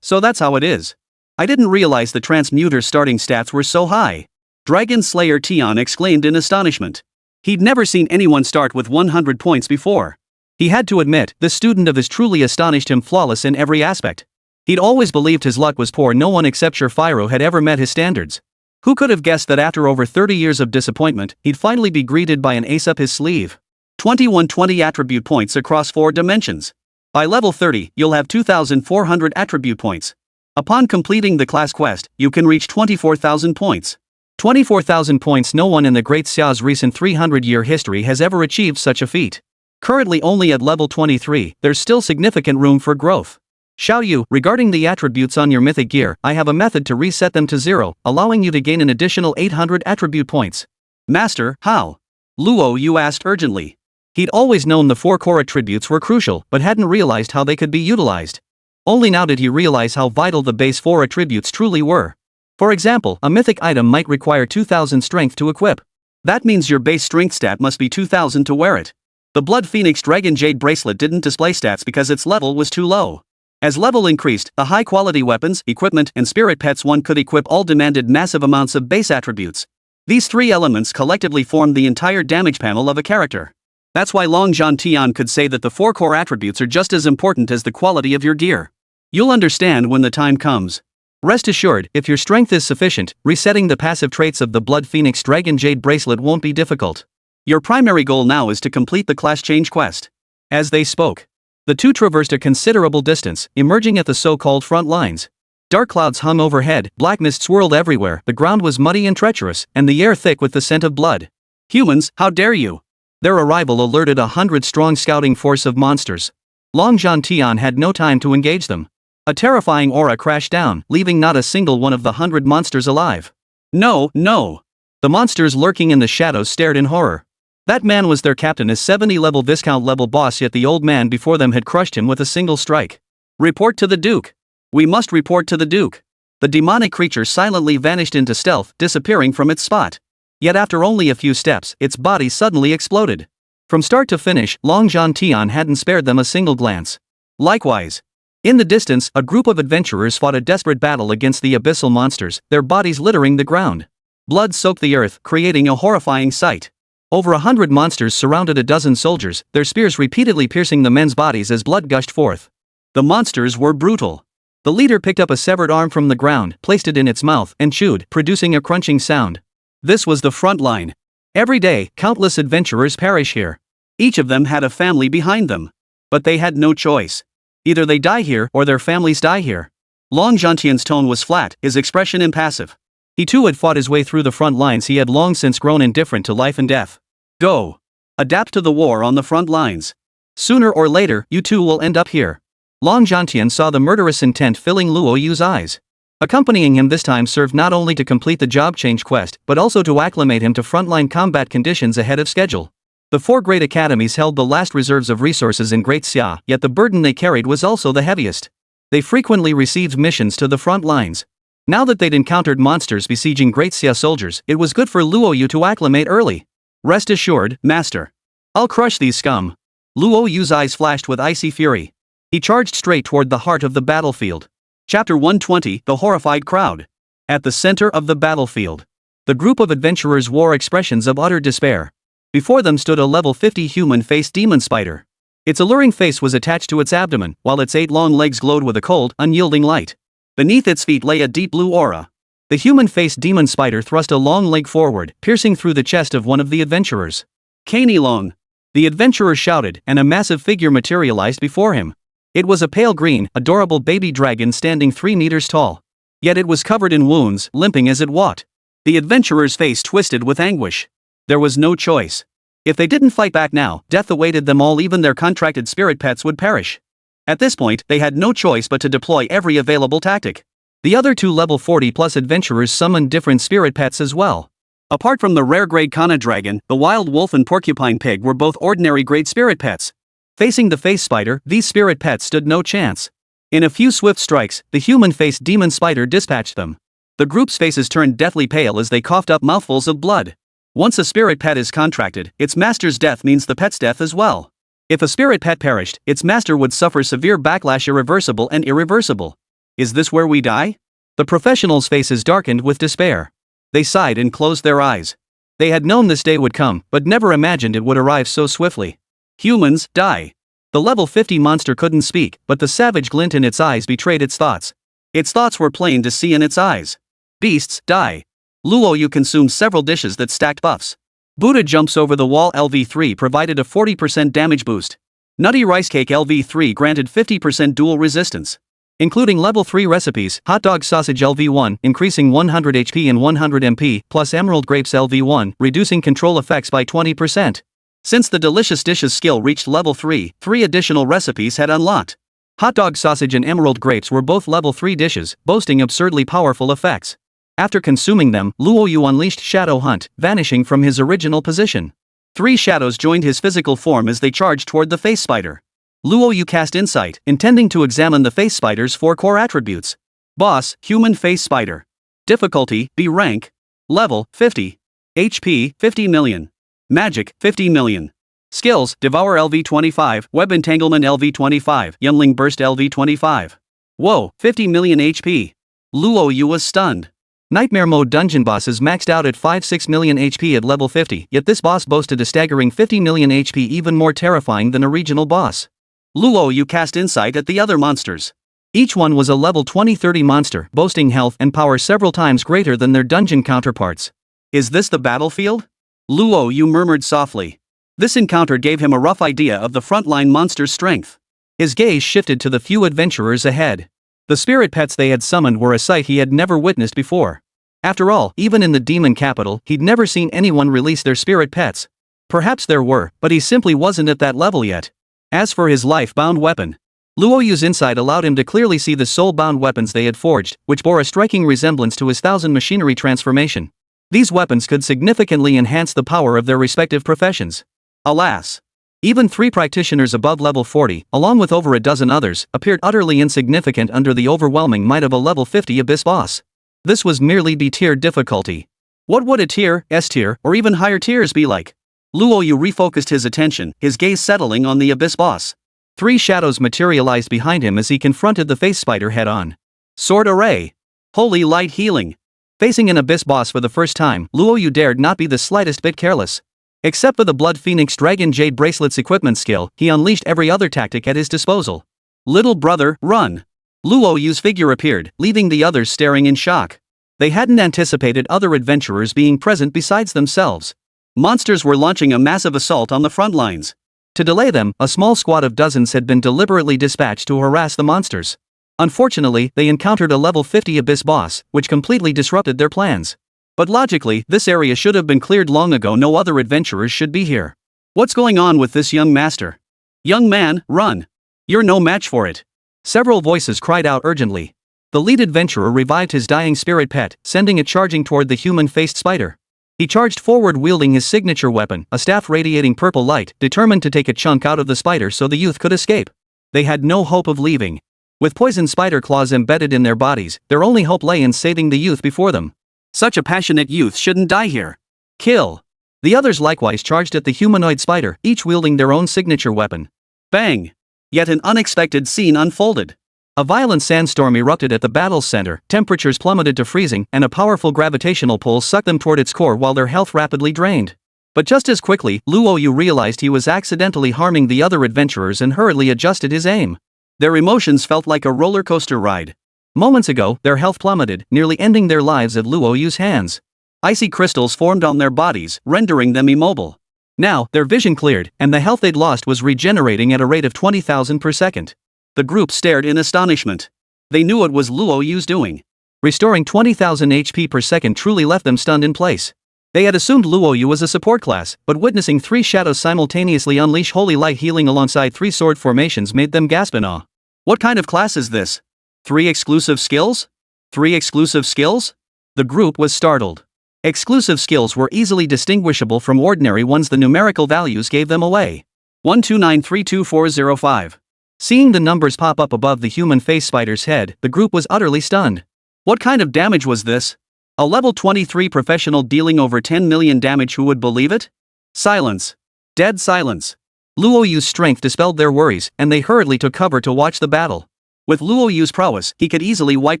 So that's how it is. I didn't realize the Transmuter's starting stats were so high. Dragon Slayer Tian exclaimed in astonishment. He'd never seen anyone start with 100 points before. He had to admit, this student of his truly astonished him, flawless in every aspect. He'd always believed his luck was poor, no one except Shurfiro had ever met his standards. Who could have guessed that after over 30 years of disappointment, he'd finally be greeted by an ace up his sleeve? 2120 attribute points across 4 dimensions. By level 30, you'll have 2,400 attribute points. Upon completing the class quest, you can reach 24,000 points. 24,000 points. No one in the Great Xia's recent 300-year history has ever achieved such a feat. Currently only at level 23, there's still significant room for growth. Xiao Yu, regarding the attributes on your mythic gear, I have a method to reset them to 0, allowing you to gain an additional 800 attribute points. Master, how? Luo Yu asked urgently. He'd always known the 4 core attributes were crucial, but hadn't realized how they could be utilized. Only now did he realize how vital the base 4 attributes truly were. For example, a mythic item might require 2,000 strength to equip. That means your base strength stat must be 2,000 to wear it. The Blood Phoenix Dragon Jade bracelet didn't display stats because its level was too low. As level increased, the high-quality weapons, equipment, and spirit pets one could equip all demanded massive amounts of base attributes. These 3 elements collectively formed the entire damage panel of a character. That's why Long Zhantian could say that the 4 core attributes are just as important as the quality of your gear. You'll understand when the time comes. Rest assured, if your strength is sufficient, resetting the passive traits of the Blood Phoenix Dragon Jade bracelet won't be difficult. Your primary goal now is to complete the class change quest. As they spoke, the two traversed a considerable distance, emerging at the so-called front lines. Dark clouds hung overhead, black mist swirled everywhere, the ground was muddy and treacherous, and the air thick with the scent of blood. Humans, how dare you! Their arrival alerted a 100-strong scouting force of monsters. Long Zhantian had no time to engage them. A terrifying aura crashed down, leaving not a single one of the 100 monsters alive. No! The monsters lurking in the shadows stared in horror. That man was their captain, a 70-level Viscount-level boss, yet the old man before them had crushed him with a single strike. Report to the Duke. We must report to the Duke. The demonic creature silently vanished into stealth, disappearing from its spot. Yet after only a few steps, its body suddenly exploded. From start to finish, Long Zhantian hadn't spared them a single glance. Likewise, in the distance, a group of adventurers fought a desperate battle against the abyssal monsters, their bodies littering the ground. Blood soaked the earth, creating a horrifying sight. Over 100 monsters surrounded a dozen soldiers, their spears repeatedly piercing the men's bodies as blood gushed forth. The monsters were brutal. The leader picked up a severed arm from the ground, placed it in its mouth, and chewed, producing a crunching sound. This was the front line. Every day, countless adventurers perish here. Each of them had a family behind them. But they had no choice. Either they die here or their families die here. Long Zhantian's tone was flat, his expression impassive. He too had fought his way through the front lines. He had long since grown indifferent to life and death. Go. Adapt to the war on the front lines. Sooner or later, you too will end up here. Long Zhantian saw the murderous intent filling Luo Yu's eyes. Accompanying him this time served not only to complete the job change quest, but also to acclimate him to frontline combat conditions ahead of schedule. The 4 great academies held the last reserves of resources in Great Xia, yet the burden they carried was also the heaviest. They frequently received missions to the front lines. Now that they'd encountered monsters besieging Great Xia soldiers, it was good for Luo Yu to acclimate early. Rest assured, Master. I'll crush these scum. Luo Yu's eyes flashed with icy fury. He charged straight toward the heart of the battlefield. Chapter 120, The Horrified Crowd. At the center of the battlefield, the group of adventurers wore expressions of utter despair. Before them stood a level 50 human-faced demon spider. Its alluring face was attached to its abdomen, while its 8 long legs glowed with a cold, unyielding light. Beneath its feet lay a deep blue aura. The human-faced demon spider thrust a long leg forward, piercing through the chest of one of the adventurers. Caney Long! The adventurer shouted, and a massive figure materialized before him. It was a pale green, adorable baby dragon standing 3 meters tall. Yet it was covered in wounds, limping as it walked. The adventurer's face twisted with anguish. There was no choice. If they didn't fight back now, death awaited them all. Even their contracted spirit pets would perish. At this point, they had no choice but to deploy every available tactic. The other 2 level 40+ adventurers summoned different spirit pets as well. Apart from the rare grade Kana dragon, the wild wolf and porcupine pig were both ordinary grade spirit pets. Facing the face spider, these spirit pets stood no chance. In a few swift strikes, the human-faced demon spider dispatched them. The group's faces turned deathly pale as they coughed up mouthfuls of blood. Once a spirit pet is contracted, its master's death means the pet's death as well. If a spirit pet perished, its master would suffer severe backlash, irreversible and irreversible. Is this where we die? The professionals' faces darkened with despair. They sighed and closed their eyes. They had known this day would come, but never imagined it would arrive so swiftly. Humans, die. The level 50 monster couldn't speak, but the savage glint in its eyes betrayed its thoughts. Its thoughts were plain to see in its eyes. Beasts, die. Luo Yu consumed several dishes that stacked buffs. Buddha jumps over the wall LV3 provided a 40% damage boost. Nutty Rice Cake LV3 granted 50% dual resistance. Including level 3 recipes, Hot Dog Sausage LV1 increasing 100 HP and 100 MP, plus Emerald Grapes LV1 reducing control effects by 20%. Since the Delicious Dishes skill reached level 3, 3 additional recipes had unlocked. Hot Dog Sausage and Emerald Grapes were both level 3 dishes, boasting absurdly powerful effects. After consuming them, Luo Yu unleashed Shadow Hunt, vanishing from his original position. 3 shadows joined his physical form as they charged toward the face spider. Luo Yu cast Insight, intending to examine the face spider's 4 core attributes. Boss, Human Face Spider. Difficulty, B rank. Level, 50. HP, 50 million. Magic, 50 million. Skills, Devour LV25, Web Entanglement LV25, Youngling Burst LV25. Whoa, 50 million HP. Luo Yu was stunned. Nightmare Mode dungeon bosses maxed out at 5-6 million HP at level 50, yet this boss boasted a staggering 50 million HP, even more terrifying than a regional boss. Luo Yu cast Insight at the other monsters. Each one was a level 20-30 monster, boasting health and power several times greater than their dungeon counterparts. Is this the battlefield? Luo Yu murmured softly. This encounter gave him a rough idea of the frontline monster's strength. His gaze shifted to the few adventurers ahead. The spirit pets they had summoned were a sight he had never witnessed before. After all, even in the demon capital, he'd never seen anyone release their spirit pets. Perhaps there were, but he simply wasn't at that level yet. As for his life-bound weapon, Luo Yu's insight allowed him to clearly see the soul-bound weapons they had forged, which bore a striking resemblance to his 1000 machinery transformation. These weapons could significantly enhance the power of their respective professions. Alas! Even 3 practitioners above level 40, along with over a dozen others, appeared utterly insignificant under the overwhelming might of a level 50 abyss boss. This was merely B-tier difficulty. What would a tier, S-tier, or even higher tiers be like? Luo Yu refocused his attention, his gaze settling on the abyss boss. 3 shadows materialized behind him as he confronted the face spider head-on. Sword Array. Holy Light Healing. Facing an abyss boss for the first time, Luo Yu dared not be the slightest bit careless. Except for the Blood Phoenix Dragon Jade Bracelet's equipment skill, he unleashed every other tactic at his disposal. Little brother, run! Luo Yu's figure appeared, leaving the others staring in shock. They hadn't anticipated other adventurers being present besides themselves. Monsters were launching a massive assault on the front lines. To delay them, a small squad of dozens had been deliberately dispatched to harass the monsters. Unfortunately, they encountered a level 50 abyss boss, which completely disrupted their plans. But logically, this area should have been cleared long ago. No other adventurers should be here. What's going on with this young master? Young man, run! You're no match for it. Several voices cried out urgently. The lead adventurer revived his dying spirit pet, sending it charging toward the human-faced spider. He charged forward wielding his signature weapon, a staff radiating purple light, determined to take a chunk out of the spider so the youth could escape. They had no hope of leaving. With poison spider claws embedded in their bodies, their only hope lay in saving the youth before them. Such a passionate youth shouldn't die here. Kill! The others likewise charged at the humanoid spider, each wielding their own signature weapon. Bang! Yet an unexpected scene unfolded. A violent sandstorm erupted at the battle's center, temperatures plummeted to freezing, and a powerful gravitational pull sucked them toward its core while their health rapidly drained. But just as quickly, Luo Yu realized he was accidentally harming the other adventurers and hurriedly adjusted his aim. Their emotions felt like a roller coaster ride. Moments ago, their health plummeted, nearly ending their lives at Luo Yu's hands. Icy crystals formed on their bodies, rendering them immobile. Now, their vision cleared, and the health they'd lost was regenerating at a rate of 20,000 per second. The group stared in astonishment. They knew it was Luo Yu's doing. Restoring 20,000 HP per second truly left them stunned in place. They had assumed Luo Yu was a support class, but witnessing 3 shadows simultaneously unleash holy light healing alongside 3 sword formations made them gasp in awe. What kind of class is this? 3 exclusive skills? 3 exclusive skills? The group was startled. Exclusive skills were easily distinguishable from ordinary ones. The numerical values gave them away. 129322405. Seeing the numbers pop up above the human face spider's head, the group was utterly stunned. What kind of damage was this? A level 23 professional dealing over 10 million damage, who would believe it? Silence. Dead silence. Luo Yu's strength dispelled their worries, and they hurriedly took cover to watch the battle. With Luo Yu's prowess, he could easily wipe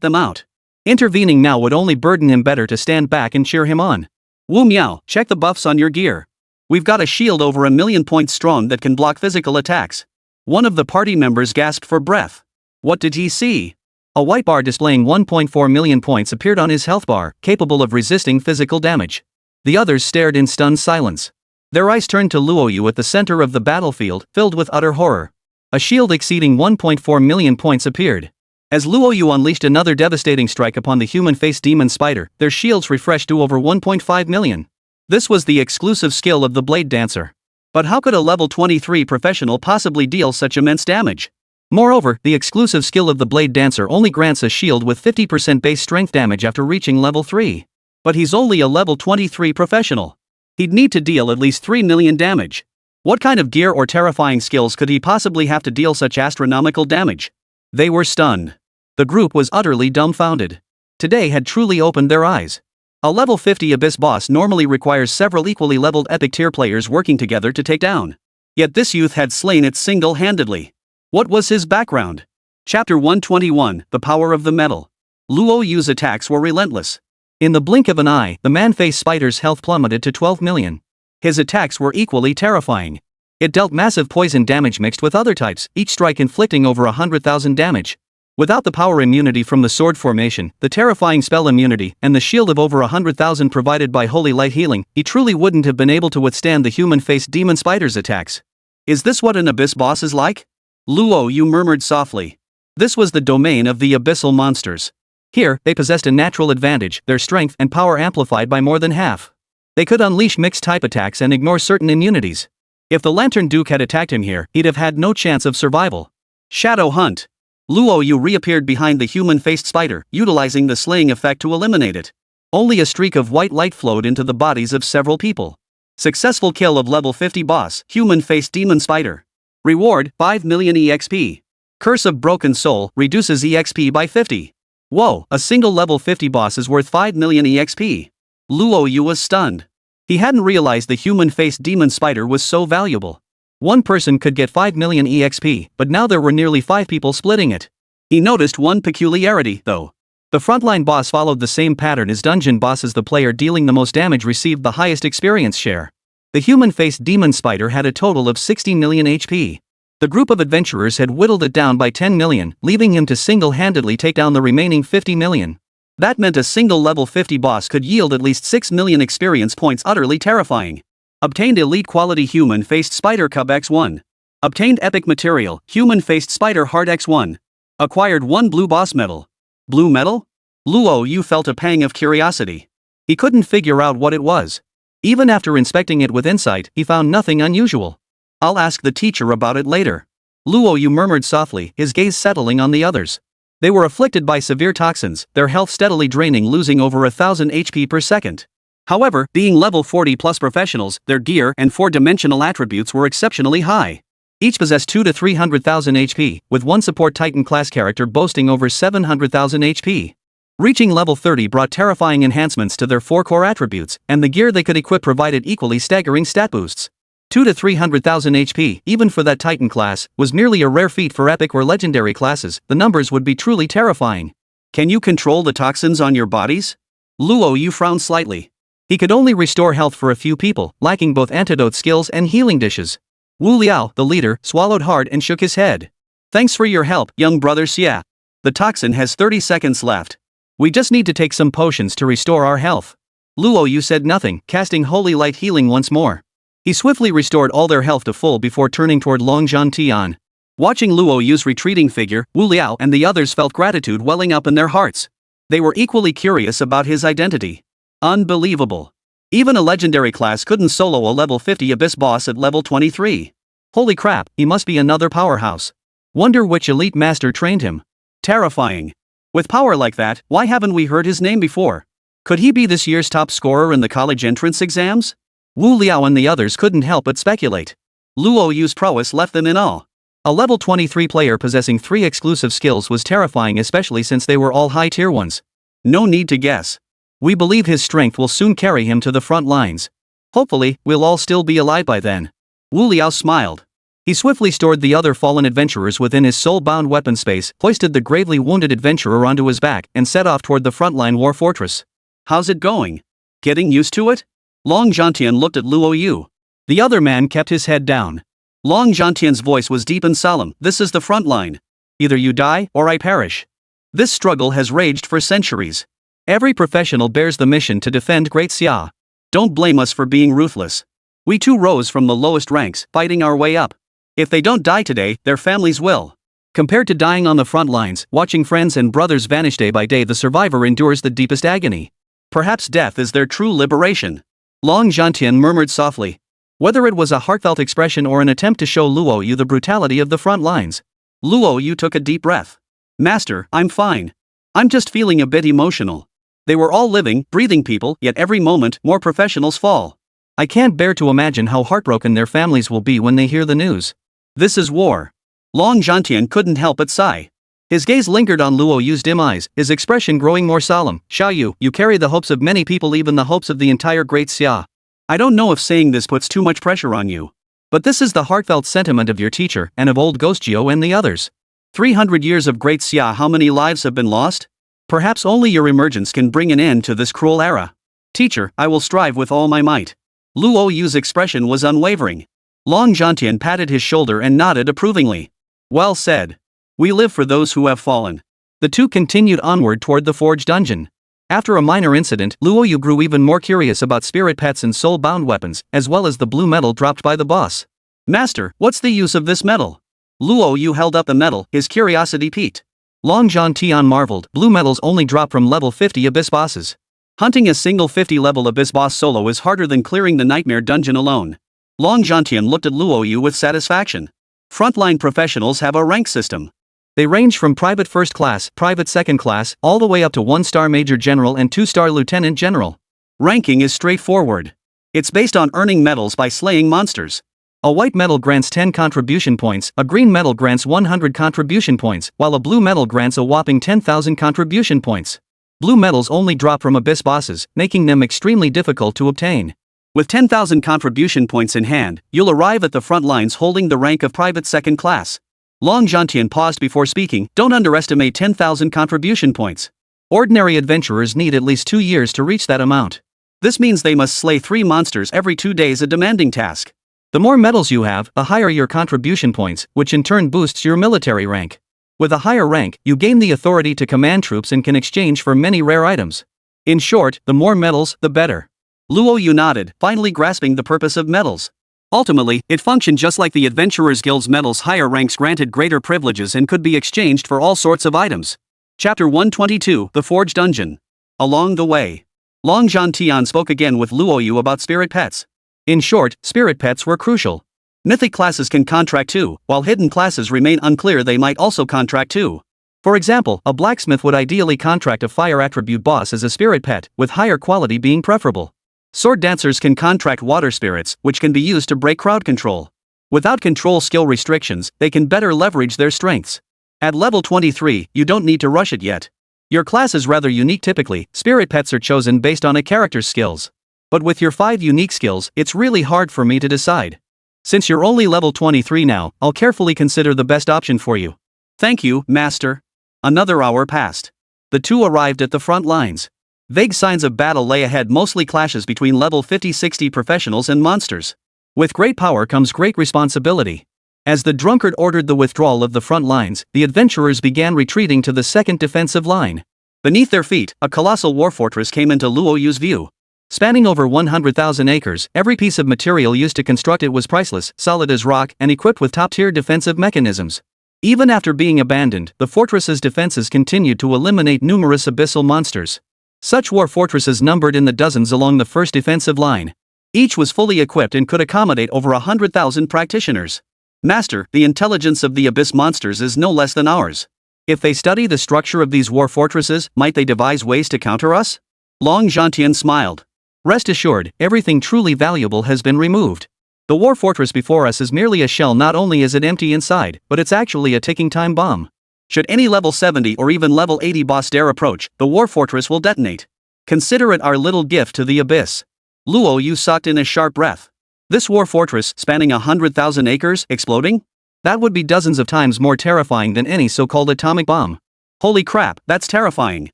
them out. Intervening now would only burden him. Better to stand back and cheer him on. Wu Miao, check the buffs on your gear. We've got a shield over 1,000,000 points strong that can block physical attacks. One of the party members gasped for breath. What did he see? A white bar displaying 1.4 million points appeared on his health bar, capable of resisting physical damage. The others stared in stunned silence. Their eyes turned to Luo Yu at the center of the battlefield, filled with utter horror. A shield exceeding 1.4 million points appeared. As Luo Yu unleashed another devastating strike upon the human-faced demon spider, their shields refreshed to over 1.5 million. This was the exclusive skill of the Blade Dancer. But how could a level 23 professional possibly deal such immense damage? Moreover, the exclusive skill of the Blade Dancer only grants a shield with 50% base strength damage after reaching level 3. But he's only a level 23 professional. He'd need to deal at least 3 million damage. What kind of gear or terrifying skills could he possibly have to deal such astronomical damage? They were stunned. The group was utterly dumbfounded. Today had truly opened their eyes. A level 50 Abyss boss normally requires several equally leveled epic tier players working together to take down. Yet this youth had slain it single-handedly. What was his background? Chapter 121, The Power of the Metal. Luo Yu's attacks were relentless. In the blink of an eye, the man-faced spider's health plummeted to 12 million. His attacks were equally terrifying. It dealt massive poison damage mixed with other types, each strike inflicting over 100,000 damage. Without the power immunity from the sword formation, the terrifying spell immunity, and the shield of over 100,000 provided by holy light healing, he truly wouldn't have been able to withstand the human-faced demon spider's attacks. Is this what an abyss boss is like? Luo Yu murmured softly. This was the domain of the abyssal monsters. Here, they possessed a natural advantage, their strength and power amplified by more than half. They could unleash mixed-type attacks and ignore certain immunities. If the Lantern Duke had attacked him here, he'd have had no chance of survival. Shadow Hunt. Luo Yu reappeared behind the human-faced spider, utilizing the slaying effect to eliminate it. Only a streak of white light flowed into the bodies of several people. Successful kill of level 50 boss, human-faced demon spider. Reward, 5 million EXP. Curse of Broken Soul, reduces EXP by 50. Whoa, a single level 50 boss is worth 5 million EXP. Luo Yu was stunned. He hadn't realized the human-faced demon spider was so valuable. One person could get 5 million EXP, but now there were nearly 5 people splitting it. He noticed one peculiarity, though. The frontline boss followed the same pattern as dungeon bosses. The player dealing the most damage received the highest experience share. The human-faced demon spider had a total of 60 million HP. The group of adventurers had whittled it down by 10 million, leaving him to single-handedly take down the remaining 50 million. That meant a single level 50 boss could yield at least 6 million experience points, utterly terrifying. Obtained Elite Quality Human-Faced Spider Cub X1. Obtained Epic Material, Human-Faced Spider Heart X1. Acquired 1 Blue Boss Medal. Blue Medal? Luo Yu felt a pang of curiosity. He couldn't figure out what it was. Even after inspecting it with insight, he found nothing unusual. I'll ask the teacher about it later. Luo Yu murmured softly, his gaze settling on the others. They were afflicted by severe toxins, their health steadily draining, losing over 1,000 HP per second. However, being level 40 plus professionals, their gear and 4-dimensional attributes were exceptionally high. Each possessed 2 to 300,000 HP, with one support Titan class character boasting over 700,000 HP. Reaching level 30 brought terrifying enhancements to their 4 core attributes, and the gear they could equip provided equally staggering stat boosts. 2 to 300,000 HP, even for that Titan class, was nearly a rare feat for epic or legendary classes. The numbers would be truly terrifying. Can you control the toxins on your bodies? Luo Yu frowned slightly. He could only restore health for a few people, lacking both antidote skills and healing dishes. Wu Liao, the leader, swallowed hard and shook his head. Thanks for your help, young brother Xia. The toxin has 30 seconds left. We just need to take some potions to restore our health. Luo Yu said nothing, casting Holy Light Healing once more. He swiftly restored all their health to full before turning toward Long Tian. Watching Luo Yu's retreating figure, Wu Liao and the others felt gratitude welling up in their hearts. They were equally curious about his identity. Unbelievable. Even a legendary class couldn't solo a level 50 abyss boss at level 23. Holy crap, he must be another powerhouse. Wonder which elite master trained him. Terrifying. With power like that, why haven't we heard his name before? Could he be this year's top scorer in the college entrance exams? Wu Liao and the others couldn't help but speculate. Luo Yu's prowess left them in awe. A level 23 player possessing 3 exclusive skills was terrifying, especially since they were all high-tier ones. No need to guess. We believe his strength will soon carry him to the front lines. Hopefully, we'll all still be alive by then. Wu Liao smiled. He swiftly stored the other fallen adventurers within his soul-bound weapon space, hoisted the gravely wounded adventurer onto his back, and set off toward the frontline war fortress. How's it going? Getting used to it? Long Tian looked at Luo Yu. The other man kept his head down. Long Tian's voice was deep and solemn. This is the front line. Either you die, or I perish. This struggle has raged for centuries. Every professional bears the mission to defend Great Xia. Don't blame us for being ruthless. We too rose from the lowest ranks, fighting our way up. If they don't die today, their families will. Compared to dying on the front lines, watching friends and brothers vanish day by day, the survivor endures the deepest agony. Perhaps death is their true liberation. Long Tian murmured softly. Whether it was a heartfelt expression or an attempt to show Luo Yu the brutality of the front lines. Luo Yu took a deep breath. Master, I'm fine. I'm just feeling a bit emotional. They were all living, breathing people, yet every moment, more professionals fall. I can't bear to imagine how heartbroken their families will be when they hear the news. This is war. Long Tian couldn't help but sigh. His gaze lingered on Luo Yu's dim eyes, his expression growing more solemn. Xiaoyu, you carry the hopes of many people, even the hopes of the entire Great Xia. I don't know if saying this puts too much pressure on you. But this is the heartfelt sentiment of your teacher, and of old Ghost Geo and the others. 300 years of Great Xia, how many lives have been lost? Perhaps only your emergence can bring an end to this cruel era. Teacher, I will strive with all my might. Luo Yu's expression was unwavering. Long Tian patted his shoulder and nodded approvingly. Well said. We live for those who have fallen. The two continued onward toward the Forge dungeon. After a minor incident, Luo Yu grew even more curious about spirit pets and soul-bound weapons, as well as the blue metal dropped by the boss. Master, what's the use of this metal? Luo Yu held up the metal, his curiosity piqued. Long Tian marveled, blue metals only drop from level 50 abyss bosses. Hunting a single 50-level abyss boss solo is harder than clearing the nightmare dungeon alone. Long Tian looked at Luo Yu with satisfaction. Frontline professionals have a rank system. They range from private first class, private second class, all the way up to 1-star major general and 2-star lieutenant general. Ranking is straightforward. It's based on earning medals by slaying monsters. A white medal grants 10 contribution points, a green medal grants 100 contribution points, while a blue medal grants a whopping 10,000 contribution points. Blue medals only drop from abyss bosses, making them extremely difficult to obtain. With 10,000 contribution points in hand, you'll arrive at the front lines holding the rank of private second class. Long Tian paused before speaking. Don't underestimate 10,000 contribution points. Ordinary adventurers need at least 2 years to reach that amount. This means they must slay 3 monsters every 2 days, a demanding task. The more medals you have, the higher your contribution points, which in turn boosts your military rank. With a higher rank, you gain the authority to command troops and can exchange for many rare items. In short, the more medals, the better. Luo Yu nodded, finally grasping the purpose of medals. Ultimately, it functioned just like the Adventurers Guild's medals. Higher ranks granted greater privileges and could be exchanged for all sorts of items. Chapter 122, The Forge Dungeon. Along the way, Long Tian spoke again with Luo Yu about spirit pets. In short, spirit pets were crucial. Mythic classes can contract too, while hidden classes remain unclear. They might also contract too. For example, a blacksmith would ideally contract a fire attribute boss as a spirit pet, with higher quality being preferable. Sword dancers can contract water spirits, which can be used to break crowd control. Without control skill restrictions, they can better leverage their strengths. At level 23, you don't need to rush it yet. Your class is rather unique typically, spirit pets are chosen based on a character's skills. But with your 5 unique skills, it's really hard for me to decide. Since you're only level 23 now, I'll carefully consider the best option for you. Thank you, Master. Another hour passed. The two arrived at the front lines. Vague signs of battle lay ahead, mostly clashes between level 50-60 professionals and monsters. With great power comes great responsibility. As the drunkard ordered the withdrawal of the front lines, the adventurers began retreating to the second defensive line. Beneath their feet, a colossal war fortress came into Luo Yu's view. Spanning over 100,000 acres, every piece of material used to construct it was priceless, solid as rock, and equipped with top-tier defensive mechanisms. Even after being abandoned, the fortress's defenses continued to eliminate numerous abyssal monsters. Such war fortresses numbered in the dozens along the first defensive line. Each was fully equipped and could accommodate over 100,000 practitioners. Master, the intelligence of the abyss monsters is no less than ours. If they study the structure of these war fortresses, might they devise ways to counter us? Long Zhantian smiled. Rest assured, everything truly valuable has been removed. The war fortress before us is merely a shell. Not only is it empty inside, but it's actually a ticking time bomb. Should any level 70 or even level 80 boss dare approach, the war fortress will detonate. Consider it our little gift to the abyss. Luo Yu sucked in a sharp breath. This war fortress, spanning 100,000 acres, exploding? That would be dozens of times more terrifying than any so-called atomic bomb. Holy crap, that's terrifying.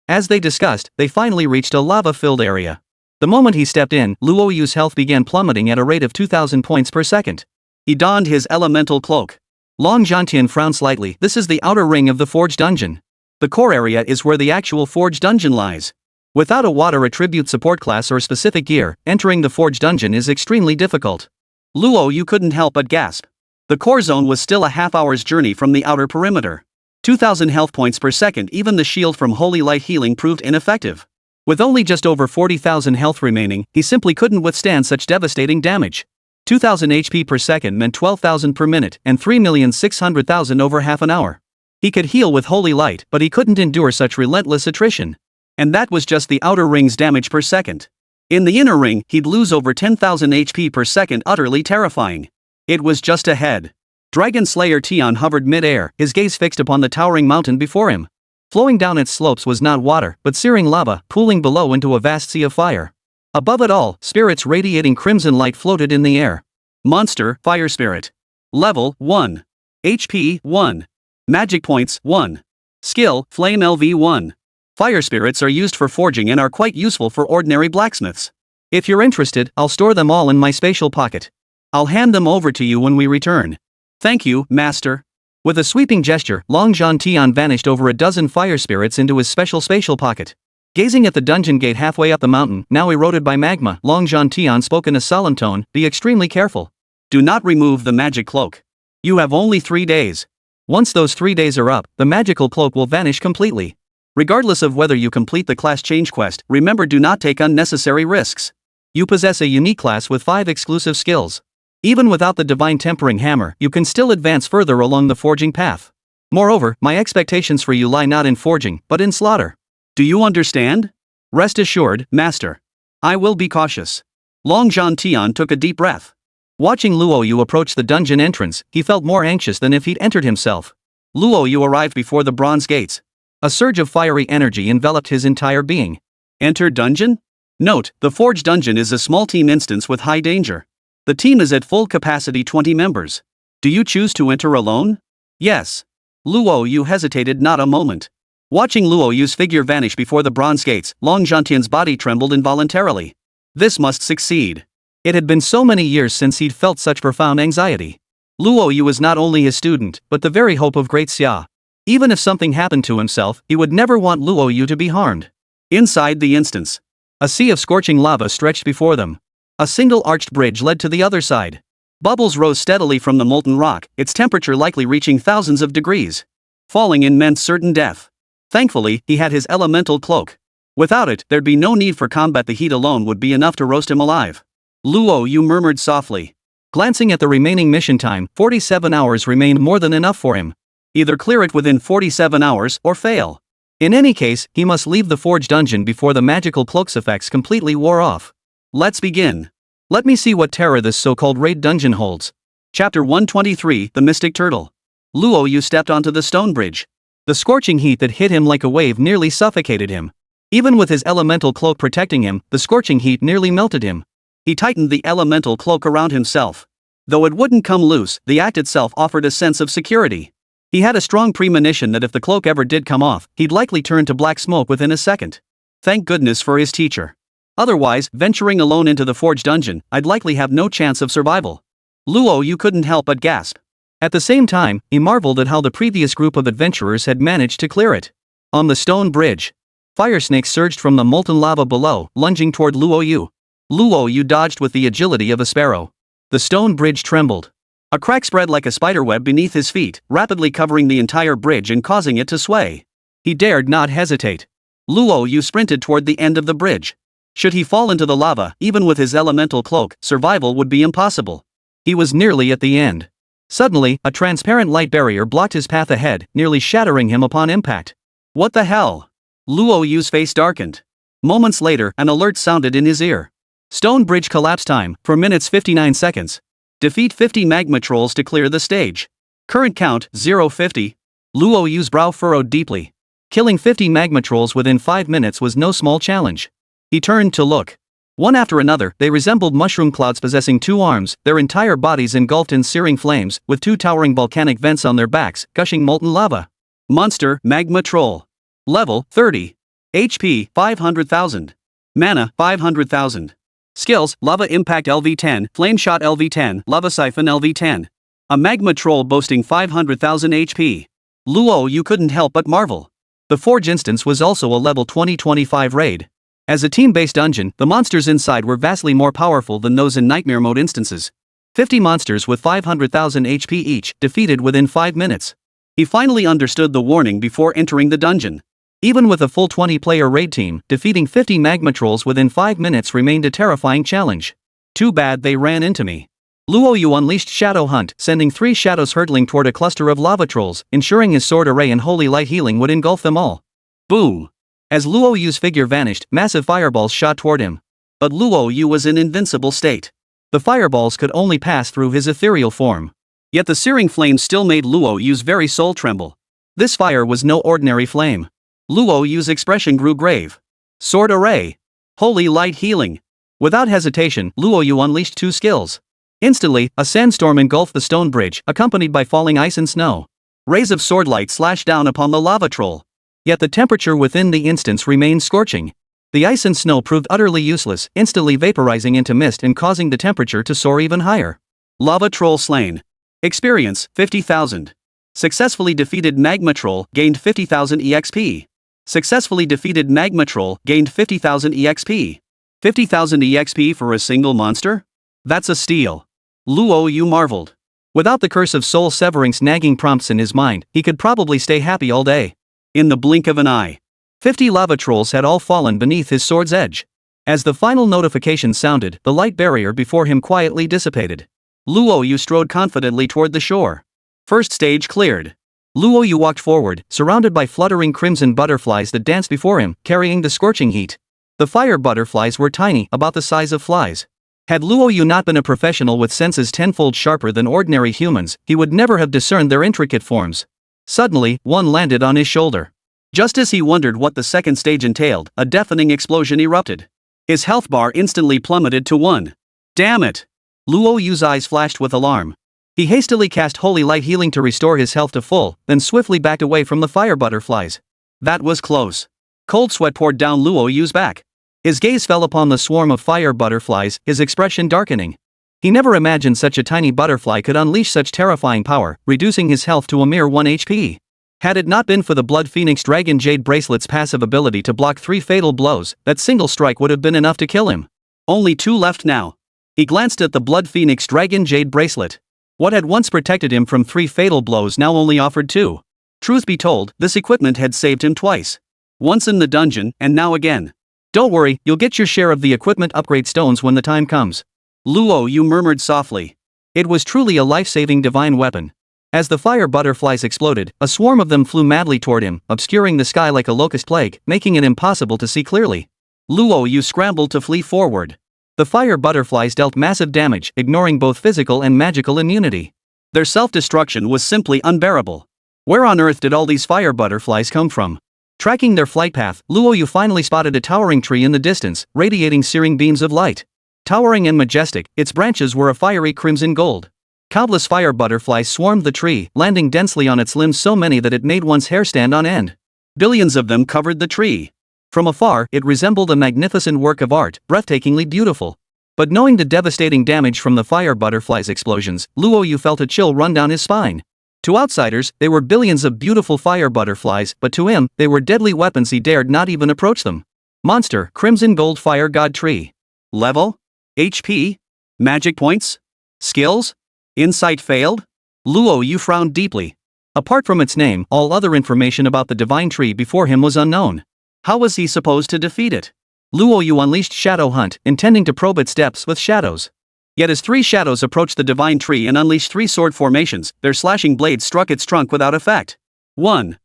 As they discussed, they finally reached a lava-filled area. The moment he stepped in, Luo Yu's health began plummeting at a rate of 2,000 points per second. He donned his elemental cloak. Long Zhantian frowned slightly. This is the outer ring of the Forge Dungeon. The core area is where the actual Forge Dungeon lies. Without a water attribute support class or specific gear, entering the Forge Dungeon is extremely difficult. Luo Yu couldn't help but gasp. The core zone was still a half-hour's journey from the outer perimeter. 2,000 health points per second. Even the shield from Holy Light Healing proved ineffective. With only just over 40,000 health remaining, he simply couldn't withstand such devastating damage. 2,000 HP per second meant 12,000 per minute, and 3,600,000 over half an hour. He could heal with Holy Light, but he couldn't endure such relentless attrition. And that was just the outer ring's damage per second. In the inner ring, he'd lose over 10,000 HP per second, utterly terrifying. It was just ahead. Dragon Slayer Tian hovered mid-air, his gaze fixed upon the towering mountain before him. Flowing down its slopes was not water, but searing lava, pooling below into a vast sea of fire. Above it all, spirits radiating crimson light floated in the air. Monster, Fire Spirit. Level, 1. HP, 1. Magic points, 1. Skill, Flame LV, 1. Fire spirits are used for forging and are quite useful for ordinary blacksmiths. If you're interested, I'll store them all in my spatial pocket. I'll hand them over to you when we return. Thank you, Master. With a sweeping gesture, Long Zhantian vanished over a dozen fire spirits into his special spatial pocket. Gazing at the dungeon gate halfway up the mountain, now eroded by magma, Long Zhantian spoke in a solemn tone, "Be extremely careful. Do not remove the magic cloak. You have only 3 days. Once those 3 days are up, the magical cloak will vanish completely. Regardless of whether you complete the class change quest, remember, do not take unnecessary risks. You possess a unique class with 5 exclusive skills. Even without the Divine Tempering Hammer, you can still advance further along the forging path. Moreover, my expectations for you lie not in forging, but in slaughter. Do you understand? Rest assured, Master. I will be cautious." Long Zhantian took a deep breath. Watching Luo Yu approach the dungeon entrance, he felt more anxious than if he'd entered himself. Luo Yu arrived before the bronze gates. A surge of fiery energy enveloped his entire being. Enter dungeon? Note, the Forge Dungeon is a small team instance with high danger. The team is at full capacity, 20 members. Do you choose to enter alone? Yes. Luo Yu hesitated not a moment. Watching Luo Yu's figure vanish before the bronze gates, Long Zhantian's body trembled involuntarily. This must succeed. It had been so many years since he'd felt such profound anxiety. Luo Yu was not only his student, but the very hope of Great Xia. Even if something happened to himself, he would never want Luo Yu to be harmed. Inside the instance, a sea of scorching lava stretched before them. A single arched bridge led to the other side. Bubbles rose steadily from the molten rock, its temperature likely reaching thousands of degrees. Falling in meant certain death. Thankfully, he had his elemental cloak. Without it, there'd be no need for combat. The heat alone would be enough to roast him alive. Luo Yu murmured softly. Glancing at the remaining mission time, 47 hours remained more than enough for him. Either clear it within 47 hours, or fail. In any case, he must leave the Forge Dungeon before the magical cloak's effects completely wore off. Let's begin. Let me see what terror this so-called raid dungeon holds. Chapter 123, The Mystic Turtle. Luo Yu stepped onto the stone bridge. The scorching heat that hit him like a wave nearly suffocated him. Even with his elemental cloak protecting him, the scorching heat nearly melted him. He tightened the elemental cloak around himself. Though it wouldn't come loose, the act itself offered a sense of security. He had a strong premonition that if the cloak ever did come off, he'd likely turn to black smoke within a second. Thank goodness for his teacher. Otherwise, venturing alone into the forge dungeon, I'd likely have no chance of survival. Luo Yu couldn't help but gasp. At the same time, he marveled at how the previous group of adventurers had managed to clear it. On the stone bridge, fire snakes surged from the molten lava below, lunging toward Luo Yu. Luo Yu dodged with the agility of a sparrow. The stone bridge trembled. A crack spread like a spiderweb beneath his feet, rapidly covering the entire bridge and causing it to sway. He dared not hesitate. Luo Yu sprinted toward the end of the bridge. Should he fall into the lava, even with his elemental cloak, survival would be impossible. He was nearly at the end. Suddenly, a transparent light barrier blocked his path ahead, nearly shattering him upon impact. What the hell? Luo Yu's face darkened. Moments later, an alert sounded in his ear. Stone bridge collapse time, 4 minutes 59 seconds. Defeat 50 magma trolls to clear the stage. Current count, 050. Luo Yu's brow furrowed deeply. Killing 50 magma trolls within 5 minutes was no small challenge. He turned to look. One after another, they resembled mushroom clouds possessing 2 arms, their entire bodies engulfed in searing flames, with 2 towering volcanic vents on their backs, gushing molten lava. Monster, Magma Troll. Level, 30. HP, 500,000. Mana, 500,000. Skills, Lava Impact LV10, Flame Shot LV10, Lava Siphon LV10. A Magma Troll boasting 500,000 HP. Luo Yu couldn't help but marvel. The Forge instance was also a level 20-25 raid. As a team-based dungeon, the monsters inside were vastly more powerful than those in Nightmare Mode instances. 50 monsters with 500,000 HP each, defeated within 5 minutes. He finally understood the warning before entering the dungeon. Even with a full 20-player raid team, defeating 50 magma trolls within 5 minutes remained a terrifying challenge. Too bad they ran into me. Luo Yu unleashed Shadow Hunt, sending 3 shadows hurtling toward a cluster of lava trolls, ensuring his sword array and holy light healing would engulf them all. Boom! As Luo Yu's figure vanished, massive fireballs shot toward him. But Luo Yu was in invincible state. The fireballs could only pass through his ethereal form. Yet the searing flames still made Luo Yu's very soul tremble. This fire was no ordinary flame. Luo Yu's expression grew grave. Sword array. Holy light healing. Without hesitation, Luo Yu unleashed 2 skills. Instantly, a sandstorm engulfed the stone bridge, accompanied by falling ice and snow. Rays of swordlight slashed down upon the lava troll. Yet the temperature within the instance remained scorching. The ice and snow proved utterly useless, instantly vaporizing into mist and causing the temperature to soar even higher. Lava Troll slain. Experience, 50,000. Successfully defeated Magma Troll, gained 50,000 EXP. Successfully defeated Magma Troll, gained 50,000 EXP. 50,000 EXP for a single monster? That's a steal. Luo Yu marveled. Without the curse of soul-severing nagging prompts in his mind, he could probably stay happy all day. In the blink of an eye, 50 lava trolls had all fallen beneath his sword's edge. As the final notification sounded, the light barrier before him quietly dissipated. Luo Yu strode confidently toward the shore. First stage cleared. Luo Yu walked forward, surrounded by fluttering crimson butterflies that danced before him, carrying the scorching heat. The fire butterflies were tiny, about the size of flies. Had Luo Yu not been a professional with senses tenfold sharper than ordinary humans, he would never have discerned their intricate forms. Suddenly, one landed on his shoulder. Just as he wondered what the second stage entailed, a deafening explosion erupted. His health bar instantly plummeted to 1. Damn it! Luo Yu's eyes flashed with alarm. He hastily cast Holy Light Healing to restore his health to full, then swiftly backed away from the fire butterflies. That was close. Cold sweat poured down Luo Yu's back. His gaze fell upon the swarm of fire butterflies, his expression darkening. He never imagined such a tiny butterfly could unleash such terrifying power, reducing his health to a mere 1 HP. Had it not been for the Blood Phoenix Dragon Jade Bracelet's passive ability to block 3 fatal blows, that single strike would have been enough to kill him. Only 2 left now. He glanced at the Blood Phoenix Dragon Jade Bracelet. What had once protected him from 3 fatal blows now only offered 2. Truth be told, this equipment had saved him twice. Once in the dungeon, and now again. Don't worry, you'll get your share of the equipment upgrade stones when the time comes. Luo Yu murmured softly. It was truly a life-saving divine weapon. As the fire butterflies exploded, a swarm of them flew madly toward him, obscuring the sky like a locust plague, making it impossible to see clearly. Luo Yu scrambled to flee forward. The fire butterflies dealt massive damage, ignoring both physical and magical immunity. Their self-destruction was simply unbearable. Where on earth did all these fire butterflies come from? Tracking their flight path, Luo Yu finally spotted a towering tree in the distance, radiating searing beams of light. Towering and majestic, its branches were a fiery crimson gold. Countless fire butterflies swarmed the tree, landing densely on its limbs, so many that it made one's hair stand on end. Billions of them covered the tree. From afar, it resembled a magnificent work of art, breathtakingly beautiful. But knowing the devastating damage from the fire butterflies' explosions, Luo Yu felt a chill run down his spine. To outsiders, they were billions of beautiful fire butterflies, but to him, they were deadly weapons. He dared not even approach them. Monster, Crimson Gold Fire God Tree. Level? HP? Magic points? Skills? Insight failed? Luo Yu frowned deeply. Apart from its name, all other information about the divine tree before him was unknown. How was he supposed to defeat it? Luo Yu unleashed Shadow Hunt, intending to probe its depths with shadows. Yet as three shadows approached the divine tree and unleashed three sword formations, their slashing blades struck its trunk without effect. One.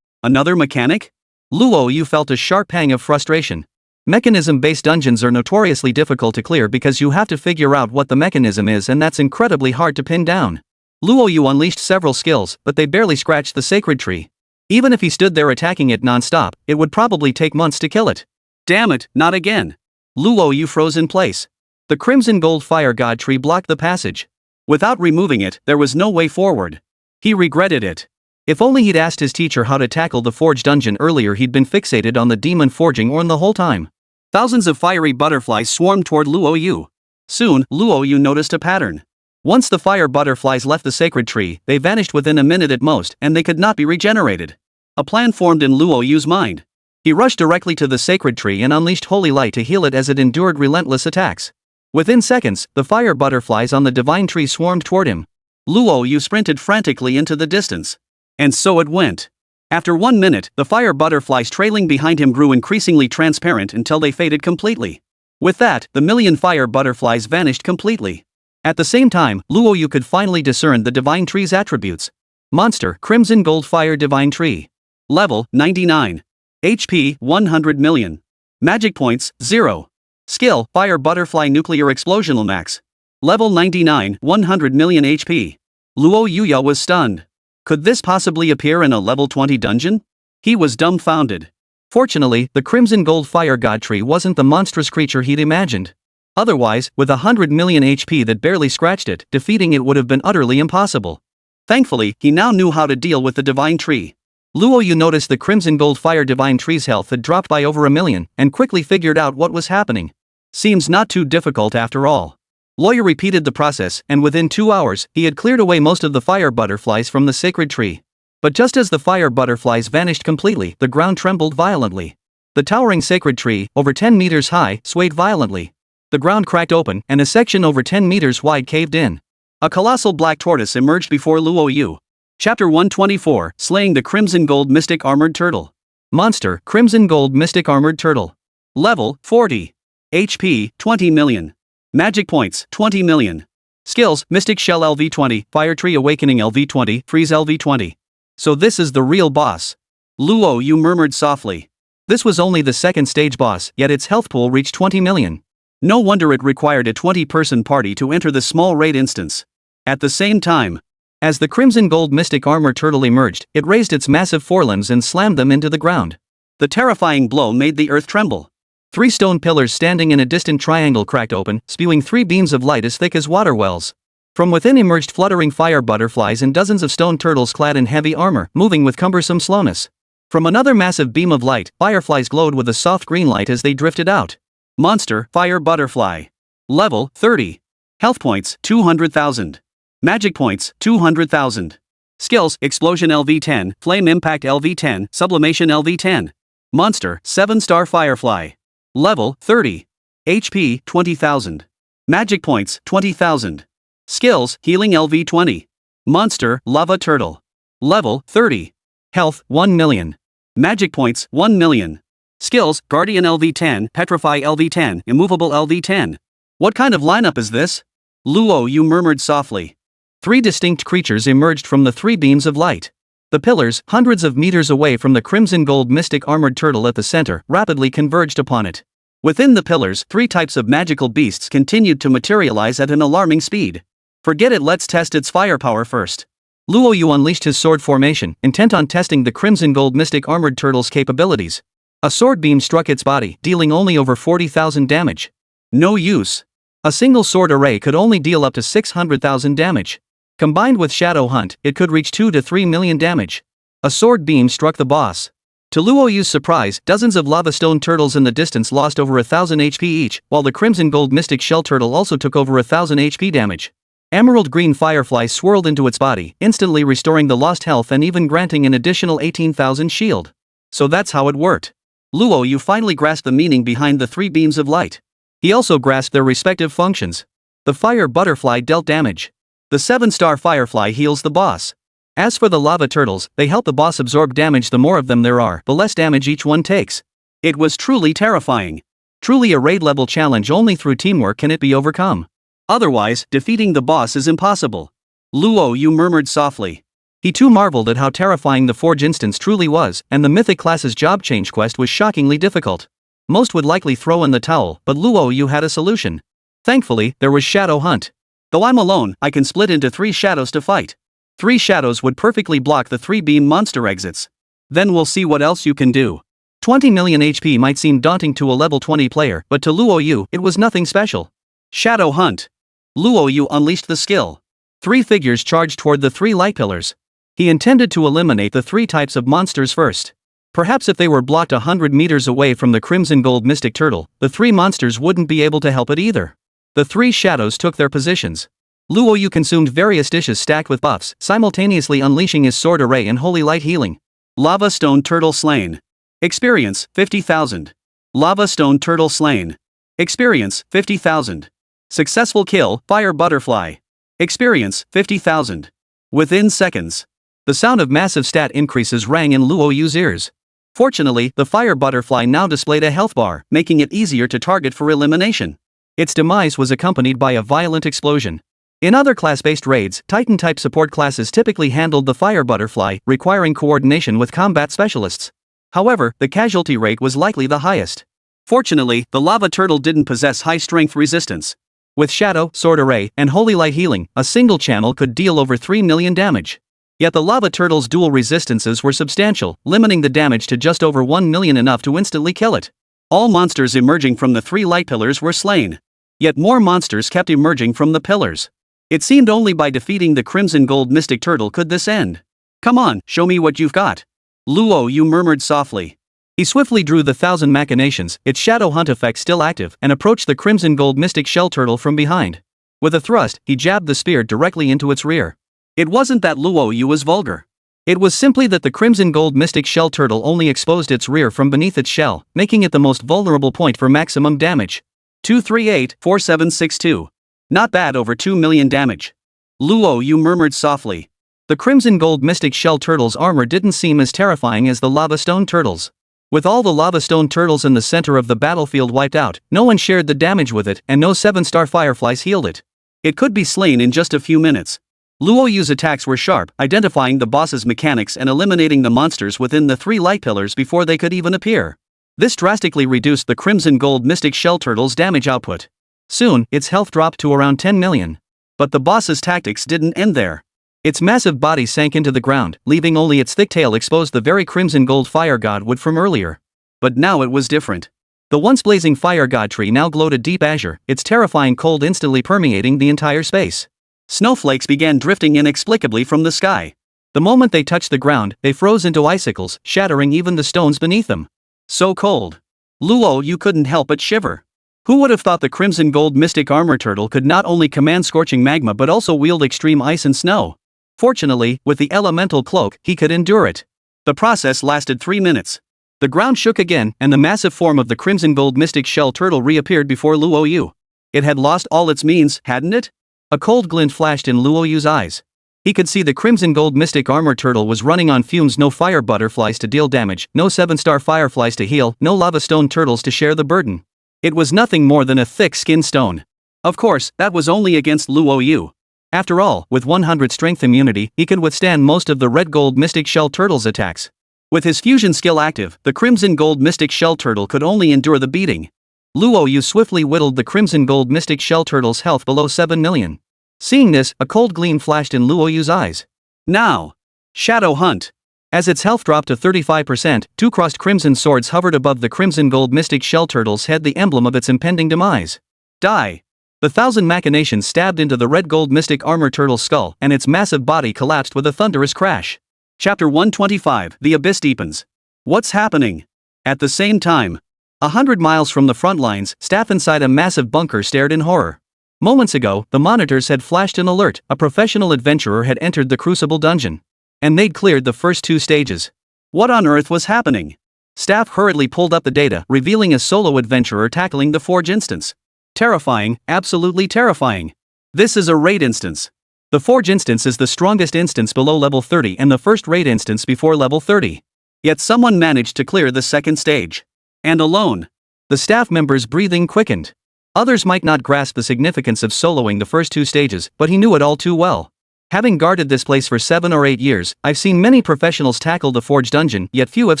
Another mechanic? Luo Yu felt a sharp pang of frustration. Mechanism-based dungeons are notoriously difficult to clear because you have to figure out what the mechanism is, and that's incredibly hard to pin down. Luo Yu unleashed several skills, but they barely scratched the sacred tree. Even if he stood there attacking it non-stop, it would probably take months to kill it. Damn it, not again. Luo Yu froze in place. The Crimson Gold Fire God Tree blocked the passage. Without removing it, there was no way forward. He regretted it. If only he'd asked his teacher how to tackle the Forge dungeon earlier. He'd been fixated on the demon forging orn the whole time. Thousands of fiery butterflies swarmed toward Luo Yu. Soon, Luo Yu noticed a pattern. Once the fire butterflies left the sacred tree, they vanished within a minute at most, and they could not be regenerated. A plan formed in Luo Yu's mind. He rushed directly to the sacred tree and unleashed holy light to heal it as it endured relentless attacks. Within seconds, the fire butterflies on the divine tree swarmed toward him. Luo Yu sprinted frantically into the distance. And so it went. After 1 minute, the fire butterflies trailing behind him grew increasingly transparent until they faded completely. With that, the million fire butterflies vanished completely. At the same time, Luo Yu could finally discern the divine tree's attributes. Monster, Crimson Gold Fire Divine Tree. Level, 99. HP, 100 million. Magic points, 0. Skill, Fire Butterfly Nuclear Explosional Max. Level 99, 100 million HP. Luo Yu was stunned. Could this possibly appear in a level 20 dungeon? He was dumbfounded. Fortunately, the Crimson Gold Fire God Tree wasn't the monstrous creature he'd imagined. Otherwise, with 100 million HP that barely scratched it, defeating it would have been utterly impossible. Thankfully, he now knew how to deal with the divine tree. Luo Yu noticed the Crimson Gold Fire Divine Tree's health had dropped by over 1 million, and quickly figured out what was happening. Seems not too difficult after all. Lawyer repeated the process, and within 2 hours, he had cleared away most of the fire butterflies from the sacred tree. But just as the fire butterflies vanished completely, the ground trembled violently. The towering sacred tree, over 10 meters high, swayed violently. The ground cracked open, and a section over 10 meters wide caved in. A colossal black tortoise emerged before Luo Yu. Chapter 124, Slaying the Crimson Gold Mystic Armored Turtle. Monster, Crimson Gold Mystic Armored Turtle. Level, 40. HP, 20 million. Magic points, 20 million. Skills, Mystic Shell LV20, Fire Tree Awakening LV20, Freeze LV20. So this is the real boss. Luo Yu murmured softly. This was only the second stage boss, yet its health pool reached 20 million. No wonder it required a 20-person party to enter the small raid instance. At the same time, as the Crimson Gold Mystic Armor Turtle emerged, it raised its massive forelimbs and slammed them into the ground. The terrifying blow made the earth tremble. 3 stone pillars standing in a distant triangle cracked open, spewing 3 beams of light as thick as water wells. From within emerged fluttering fire butterflies and dozens of stone turtles clad in heavy armor, moving with cumbersome slowness. From another massive beam of light, fireflies glowed with a soft green light as they drifted out. Monster, Fire Butterfly. Level, 30. Health points, 200,000. Magic points, 200,000. Skills, Explosion LV10, Flame Impact LV10, Sublimation LV10. Monster, 7-star Firefly. Level, 30. HP, 20,000. Magic points, 20,000. Skills, Healing LV20. Monster, Lava Turtle. Level, 30. Health, 1 million. Magic points, 1 million. Skills, Guardian LV10, Petrify LV10, Immovable LV10. What kind of lineup is this? Luo Yu murmured softly. 3 distinct creatures emerged from the 3 beams of light. The pillars, hundreds of meters away from the Crimson Gold Mystic Armored Turtle at the center, rapidly converged upon it. Within the pillars, 3 types of magical beasts continued to materialize at an alarming speed. Forget it, let's test its firepower first. Luo Yu unleashed his sword formation, intent on testing the Crimson Gold Mystic Armored Turtle's capabilities. A sword beam struck its body, dealing only over 40,000 damage. No use. A single sword array could only deal up to 600,000 damage. Combined with Shadow Hunt, it could reach 2 to 3 million damage. A sword beam struck the boss. To Luo Yu's surprise, dozens of lava stone turtles in the distance lost over 1,000 HP each, while the Crimson Gold Mystic Shell Turtle also took over 1,000 HP damage. Emerald green firefly swirled into its body, instantly restoring the lost health and even granting an additional 18,000 shield. So that's how it worked. Luo Yu finally grasped the meaning behind the 3 beams of light. He also grasped their respective functions. The fire butterfly dealt damage. The 7-star firefly heals the boss. As for the lava turtles, they help the boss absorb damage. The more of them there are, the less damage each one takes. It was truly terrifying. Truly a raid-level challenge. Only through teamwork can it be overcome. Otherwise, defeating the boss is impossible. Luo Yu murmured softly. He too marveled at how terrifying the Forge instance truly was, and the Mythic class's job change quest was shockingly difficult. Most would likely throw in the towel, but Luo Yu had a solution. Thankfully, there was Shadow Hunt. Though I'm alone, I can split into 3 shadows to fight. 3 shadows would perfectly block the 3-beam monster exits. Then we'll see what else you can do. 20 million HP might seem daunting to a level 20 player, but to Luo Yu, it was nothing special. Shadow Hunt. Luo Yu unleashed the skill. 3 figures charged toward the 3 light pillars. He intended to eliminate the 3 types of monsters first. Perhaps if they were blocked 100 meters away from the Crimson Gold Mystic Turtle, the 3 monsters wouldn't be able to help it either. The 3 shadows took their positions. Luo Yu consumed various dishes stacked with buffs, simultaneously unleashing his sword array and holy light healing. Lava Stone Turtle slain. Experience, 50,000. Lava Stone Turtle slain. Experience, 50,000. Successful kill, Fire Butterfly. Experience, 50,000. Within seconds. The sound of massive stat increases rang in Luo Yu's ears. Fortunately, the Fire Butterfly now displayed a health bar, making it easier to target for elimination. Its demise was accompanied by a violent explosion. In other class-based raids, Titan-type support classes typically handled the Fire Butterfly, requiring coordination with combat specialists. However, the casualty rate was likely the highest. Fortunately, the Lava Turtle didn't possess high-strength resistance. With Shadow, Sword Array, and Holy Light Healing, a single channel could deal over 3 million damage. Yet the Lava Turtle's dual resistances were substantial, limiting the damage to just over 1 million, enough to instantly kill it. All monsters emerging from the 3 light pillars were slain. Yet more monsters kept emerging from the pillars. It seemed only by defeating the Crimson Gold Mystic Turtle could this end. Come on, show me what you've got. Luo Yu murmured softly. He swiftly drew the 1,000 machinations, its Shadow Hunt effect still active, and approached the Crimson Gold Mystic Shell Turtle from behind. With a thrust, he jabbed the spear directly into its rear. It wasn't that Luo Yu was vulgar. It was simply that the Crimson Gold Mystic Shell Turtle only exposed its rear from beneath its shell, making it the most vulnerable point for maximum damage. 238-4762. Not bad, over 2 million damage. Luo Yu murmured softly. The Crimson Gold Mystic Shell Turtle's armor didn't seem as terrifying as the Lava Stone Turtles. With all the Lava Stone Turtles in the center of the battlefield wiped out, no one shared the damage with it, and no 7-star fireflies healed it. It could be slain in just a few minutes. Luo Yu's attacks were sharp, identifying the boss's mechanics and eliminating the monsters within the 3 light pillars before they could even appear. This drastically reduced the Crimson Gold Mystic Shell Turtle's damage output. Soon, its health dropped to around 10 million. But the boss's tactics didn't end there. Its massive body sank into the ground, leaving only its thick tail exposed, the very Crimson Gold Fire God would from earlier. But now it was different. The once blazing Fire God tree now glowed a deep azure, its terrifying cold instantly permeating the entire space. Snowflakes began drifting inexplicably from the sky. The moment they touched the ground, they froze into icicles, shattering even the stones beneath them. So cold. Luo Yu couldn't help but shiver. Who would have thought the Crimson Gold Mystic Armor Turtle could not only command scorching magma but also wield extreme ice and snow? Fortunately, with the elemental cloak, he could endure it. The process lasted 3 minutes. The ground shook again, and the massive form of the Crimson Gold Mystic Shell Turtle reappeared before Luo Yu. It had lost all its means, hadn't it? A cold glint flashed in Luo Yu's eyes. He could see the Crimson Gold Mystic Armor Turtle was running on fumes. No fire butterflies to deal damage, no 7-star fireflies to heal, no lava stone turtles to share the burden. It was nothing more than a thick-skinned stone. Of course, that was only against Luo Yu. After all, with 100 strength immunity, he could withstand most of the Red Gold Mystic Shell Turtle's attacks. With his fusion skill active, the Crimson Gold Mystic Shell Turtle could only endure the beating. Luo Yu swiftly whittled the Crimson Gold Mystic Shell Turtle's health below 7 million. Seeing this, a cold gleam flashed in Luo Yu's eyes. Now. Shadow Hunt. As its health dropped to 35%, two crossed crimson swords hovered above the crimson gold mystic shell turtle's head, the emblem of its impending demise. Die. The thousand machinations stabbed into the red gold mystic armor turtle's skull, and its massive body collapsed with a thunderous crash. Chapter 125. The Abyss deepens. What's happening? At the same time, 100 miles from the front lines, staff inside a massive bunker stared in horror. Moments ago, the monitors had flashed an alert: a professional adventurer had entered the Crucible dungeon. And they'd cleared the first two stages. What on earth was happening? Staff hurriedly pulled up the data, revealing a solo adventurer tackling the Forge instance. Terrifying, absolutely terrifying. This is a raid instance. The Forge instance is the strongest instance below level 30 and the first raid instance before level 30. Yet someone managed to clear the second stage. And alone. The staff members' breathing quickened. Others might not grasp the significance of soloing the first two stages, but he knew it all too well. Having guarded this place for 7 or 8 years, I've seen many professionals tackle the Forge dungeon, yet few have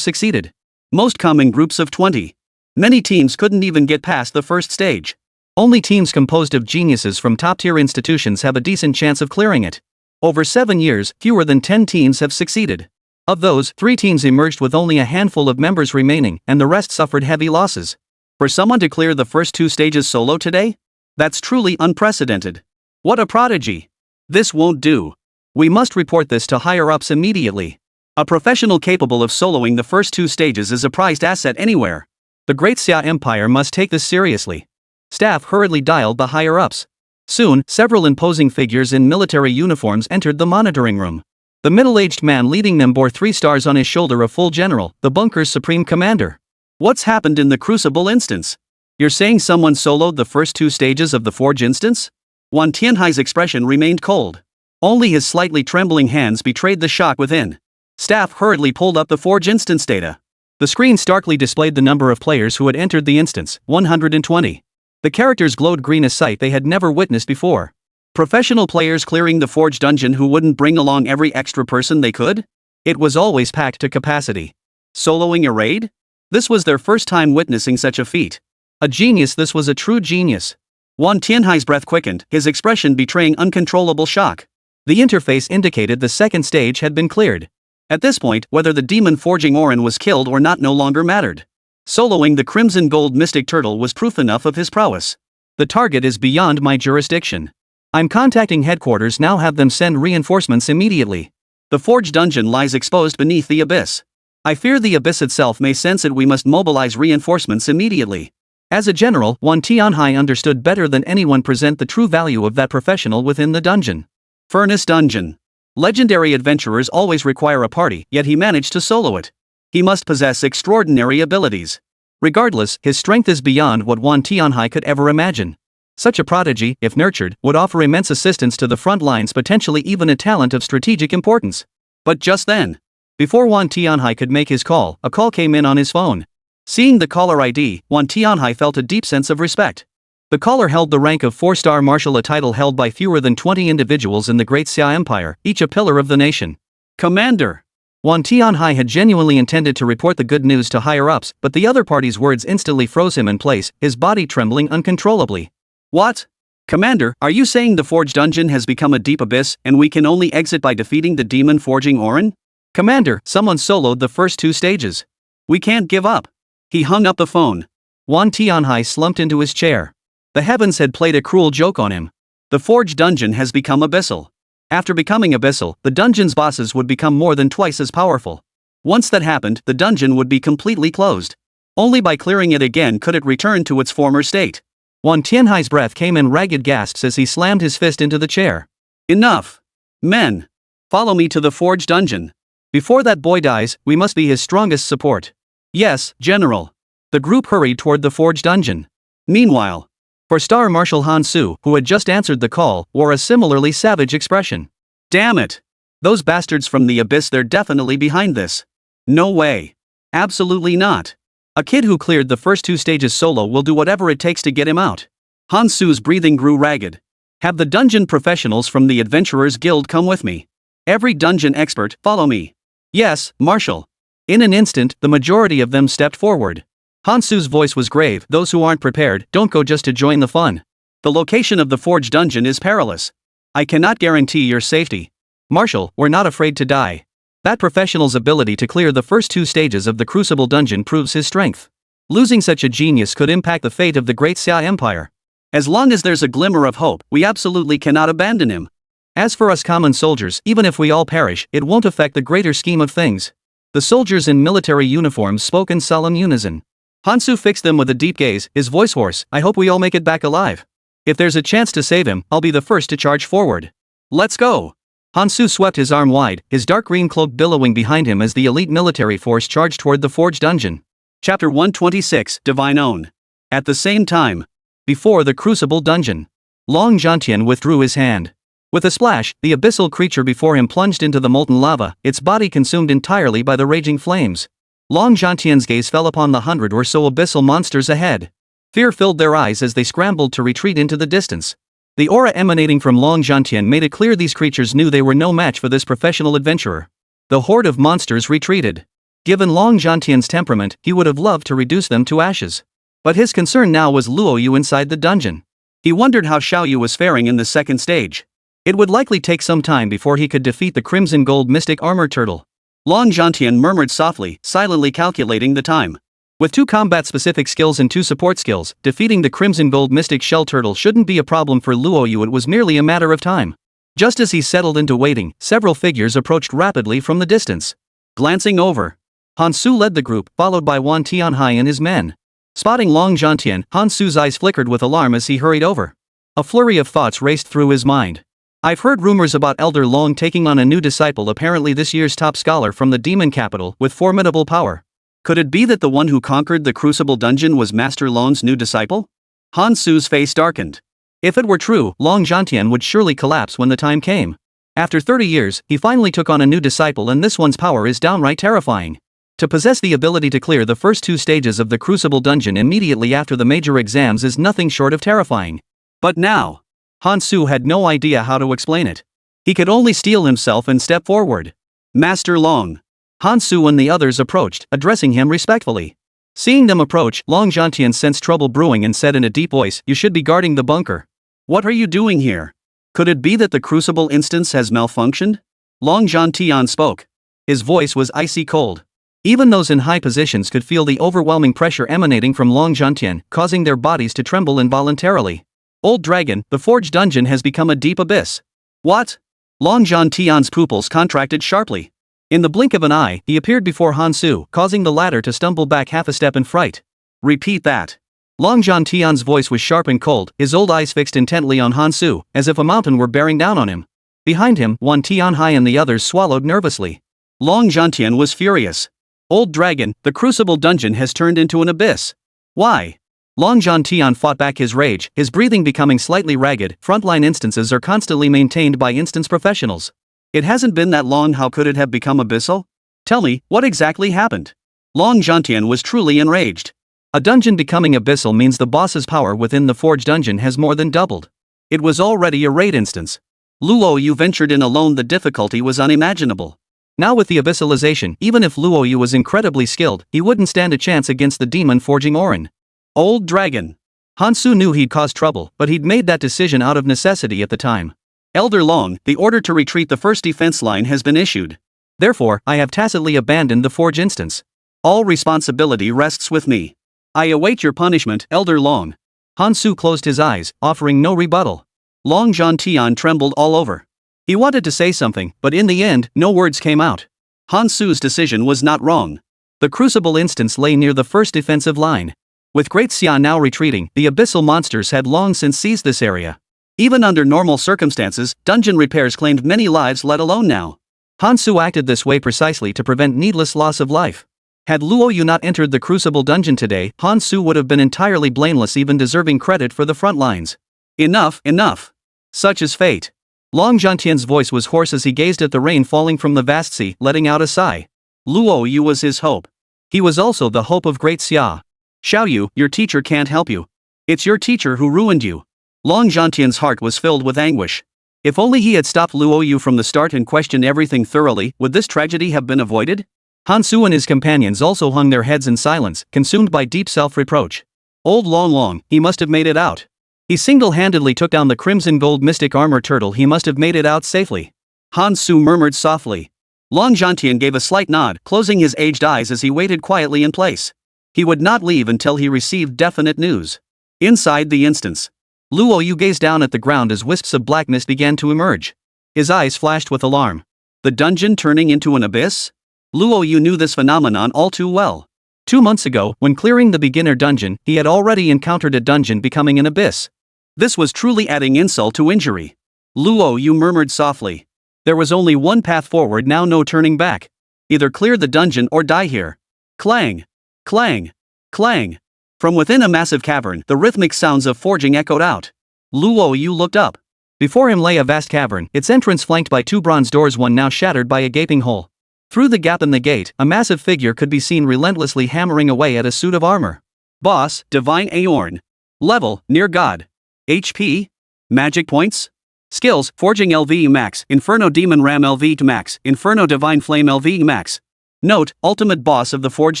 succeeded. Most come in groups of 20. Many teams couldn't even get past the first stage. Only teams composed of geniuses from top-tier institutions have a decent chance of clearing it. Over 7 years, fewer than 10 teams have succeeded. Of those, 3 teams emerged with only a handful of members remaining, and the rest suffered heavy losses. For someone to clear the first 2 stages solo today? That's truly unprecedented. What a prodigy! This won't do. We must report this to higher-ups immediately. A professional capable of soloing the first 2 stages is a prized asset anywhere. The Great Xia Empire must take this seriously. Staff hurriedly dialed the higher-ups. Soon, several imposing figures in military uniforms entered the monitoring room. The middle-aged man leading them bore 3 stars on his shoulder, a full general, the bunker's supreme commander. What's happened in the Crucible instance? You're saying someone soloed the first 2 stages of the Forge instance? Wan Tianhai's expression remained cold. Only his slightly trembling hands betrayed the shock within. Staff hurriedly pulled up the Forge instance data. The screen starkly displayed the number of players who had entered the instance: 120. The characters glowed green, a sight they had never witnessed before. Professional players clearing the Forge dungeon who wouldn't bring along every extra person they could? It was always packed to capacity. Soloing a raid? This was their first time witnessing such a feat. A genius, this was a true genius. Wan Tianhai's breath quickened, his expression betraying uncontrollable shock. The interface indicated the second stage had been cleared. At this point, whether the demon forging Orin was killed or not no longer mattered. Soloing the Crimson Gold Mystic Turtle was proof enough of his prowess. The target is beyond my jurisdiction. I'm contacting headquarters now, have them send reinforcements immediately. The Forge dungeon lies exposed beneath the abyss. I fear the abyss itself may sense it. We must mobilize reinforcements immediately. As a general, Wan Tianhai understood better than anyone present the true value of that professional within the dungeon. Furnace Dungeon. Legendary adventurers always require a party, yet he managed to solo it. He must possess extraordinary abilities. Regardless, his strength is beyond what Wan Tianhai could ever imagine. Such a prodigy, if nurtured, would offer immense assistance to the front lines, potentially even a talent of strategic importance. But just then, before Wan Tianhai could make his call, a call came in on his phone. Seeing the caller ID, Wan Tianhai felt a deep sense of respect. The caller held the rank of 4-star marshal, a title held by fewer than 20 individuals in the Great Xia Empire, each a pillar of the nation. Commander! Wan Tianhai had genuinely intended to report the good news to higher-ups, but the other party's words instantly froze him in place, his body trembling uncontrollably. What? Commander, are you saying the Forge dungeon has become a deep abyss, and we can only exit by defeating the demon forging Orin? Commander, someone soloed the first 2 stages. We can't give up. He hung up the phone. Wan Tianhai slumped into his chair. The heavens had played a cruel joke on him. The Forge dungeon has become abyssal. After becoming abyssal, the dungeon's bosses would become more than twice as powerful. Once that happened, the dungeon would be completely closed. Only by clearing it again could it return to its former state. Wan Tianhai's breath came in ragged gasps as he slammed his fist into the chair. Enough! Men! Follow me to the Forge dungeon. Before that boy dies, we must be his strongest support. Yes, General. The group hurried toward the Forge dungeon. Meanwhile, 4-star Marshal Han Su, who had just answered the call, wore a similarly savage expression. Damn it! Those bastards from the abyss, they're definitely behind this. No way. Absolutely not. A kid who cleared the first 2 stages solo will do whatever it takes to get him out. Han Su's breathing grew ragged. Have the dungeon professionals from the Adventurers Guild come with me. Every dungeon expert, follow me. Yes, Marshal. In an instant, the majority of them stepped forward. Han Su's voice was grave. Those who aren't prepared, don't go just to join the fun. The location of the Forge dungeon is perilous. I cannot guarantee your safety. Marshal, we're not afraid to die. That professional's ability to clear the first 2 stages of the Crucible dungeon proves his strength. Losing such a genius could impact the fate of the Great Xia Empire. As long as there's a glimmer of hope, we absolutely cannot abandon him. As for us common soldiers, even if we all perish, it won't affect the greater scheme of things. The soldiers in military uniforms spoke in solemn unison. Hansu fixed them with a deep gaze, his voice hoarse. I hope we all make it back alive. If there's a chance to save him, I'll be the first to charge forward. Let's go. Hansu swept his arm wide, his dark green cloak billowing behind him as the elite military force charged toward the Forge dungeon. Chapter 126, Divine Own. At the same time, before the Crucible dungeon, Long Zhantian withdrew his hand. With a splash, the abyssal creature before him plunged into the molten lava, its body consumed entirely by the raging flames. Long Zhantian's gaze fell upon the 100 or so abyssal monsters ahead. Fear filled their eyes as they scrambled to retreat into the distance. The aura emanating from Long Zhantian made it clear these creatures knew they were no match for this professional adventurer. The horde of monsters retreated. Given Long Zhantian's temperament, he would have loved to reduce them to ashes. But his concern now was Luo Yu inside the dungeon. He wondered how Xiao Yu was faring in the second stage. It would likely take some time before he could defeat the Crimson Gold Mystic Armor Turtle. Long Zhantian murmured softly, silently calculating the time. With 2 combat-specific skills and 2 support skills, defeating the Crimson Gold Mystic Shell Turtle shouldn't be a problem for Luo Yu. It was merely a matter of time. Just as he settled into waiting, several figures approached rapidly from the distance. Glancing over, Hansu led the group, followed by Wan Tianhai and his men. Spotting Long Zhantian, Hansu's eyes flickered with alarm as he hurried over. A flurry of thoughts raced through his mind. I've heard rumors about Elder Long taking on a new disciple, apparently this year's top scholar from the demon capital, with formidable power. Could it be that the one who conquered the Crucible dungeon was Master Long's new disciple? Hansu's face darkened. If it were true, Long Zhantian would surely collapse when the time came. After 30 years, he finally took on a new disciple, and this one's power is downright terrifying. To possess the ability to clear the first 2 stages of the Crucible dungeon immediately after the major exams is nothing short of terrifying. But now, Hansu had no idea how to explain it. He could only steel himself and step forward. Master Long. Hansu and the others approached, addressing him respectfully. Seeing them approach, Long Zhantian sensed trouble brewing and said in a deep voice, "You should be guarding the bunker." "What are you doing here? Could it be that the Crucible instance has malfunctioned?" Long Zhantian spoke. His voice was icy cold. Even those in high positions could feel the overwhelming pressure emanating from Long Zhantian, causing their bodies to tremble involuntarily. "Old dragon, the Forge dungeon has become a deep abyss." "What?" Long Zhantian's pupils contracted sharply. In the blink of an eye, he appeared before Hansu, causing the latter to stumble back half a step in fright. "Repeat that." Long Zhantian's voice was sharp and cold, his old eyes fixed intently on Hansu, as if a mountain were bearing down on him. Behind him, Wan Tianhai and the others swallowed nervously. Long Zhantian was furious. "Old dragon, the Crucible dungeon has turned into an abyss. Why?" Long Zhantian fought back his rage, his breathing becoming slightly ragged. Frontline instances are constantly maintained by instance professionals. It hasn't been that long, how could it have become abyssal? Tell me, what exactly happened? Long Zhantian was truly enraged. A dungeon becoming abyssal means the boss's power within the Forge dungeon has more than doubled. It was already a raid instance. Luo Yu ventured in alone, the difficulty was unimaginable. Now with the abyssalization, even if Luo Yu was incredibly skilled, he wouldn't stand a chance against the demon forging Orin. Old dragon. Hansu knew he'd caused trouble, but he'd made that decision out of necessity at the time. Elder Long, the order to retreat the first defense line has been issued. Therefore, I have tacitly abandoned the Forge instance. All responsibility rests with me. I await your punishment, Elder Long. Hansu closed his eyes, offering no rebuttal. Long Zhantian trembled all over. He wanted to say something, but in the end, no words came out. Hansu's decision was not wrong. The Crucible instance lay near the first defensive line. With Great Xia now retreating, the abyssal monsters had long since seized this area. Even under normal circumstances, dungeon repairs claimed many lives, let alone now. Hansu acted this way precisely to prevent needless loss of life. Had Luo Yu not entered the Crucible dungeon today, Hansu would have been entirely blameless, even deserving credit for the front lines. Enough, enough. Such is fate. Long Zhantian's voice was hoarse as he gazed at the rain falling from the vast sea, letting out a sigh. Luo Yu was his hope. He was also the hope of Great Xia. Xiao Yu, your teacher can't help you. It's your teacher who ruined you. Long Zhantian's heart was filled with anguish. If only he had stopped Luo Yu from the start and questioned everything thoroughly, would this tragedy have been avoided? Hansu and his companions also hung their heads in silence, consumed by deep self-reproach. Old Long, he must have made it out. He single-handedly took down the Crimson Gold Mystic Armor Turtle, he must have made it out safely. Han Su murmured softly. Long Zhantian gave a slight nod, closing his aged eyes as he waited quietly in place. He would not leave until he received definite news. Inside the instance, Luo Yu gazed down at the ground as wisps of black mist began to emerge. His eyes flashed with alarm. The dungeon turning into an abyss? Luo Yu knew this phenomenon all too well. 2 months ago, when clearing the beginner dungeon, he had already encountered a dungeon becoming an abyss. This was truly adding insult to injury. Luo Yu murmured softly. There was only one path forward now, no turning back. Either clear the dungeon or die here. Clang! Clang! Clang! From within a massive cavern, the rhythmic sounds of forging echoed out. Luo Yu looked up. Before him lay a vast cavern, its entrance flanked by 2 bronze doors, one now shattered by a gaping hole. Through the gap in the gate, a massive figure could be seen relentlessly hammering away at a suit of armor. Boss, Divine Aorn. Level, Near God. HP? Magic points? Skills, Forging LV Max, Inferno Demon Ram LV Max, Inferno Divine Flame LV Max. Note, Ultimate Boss of the Forge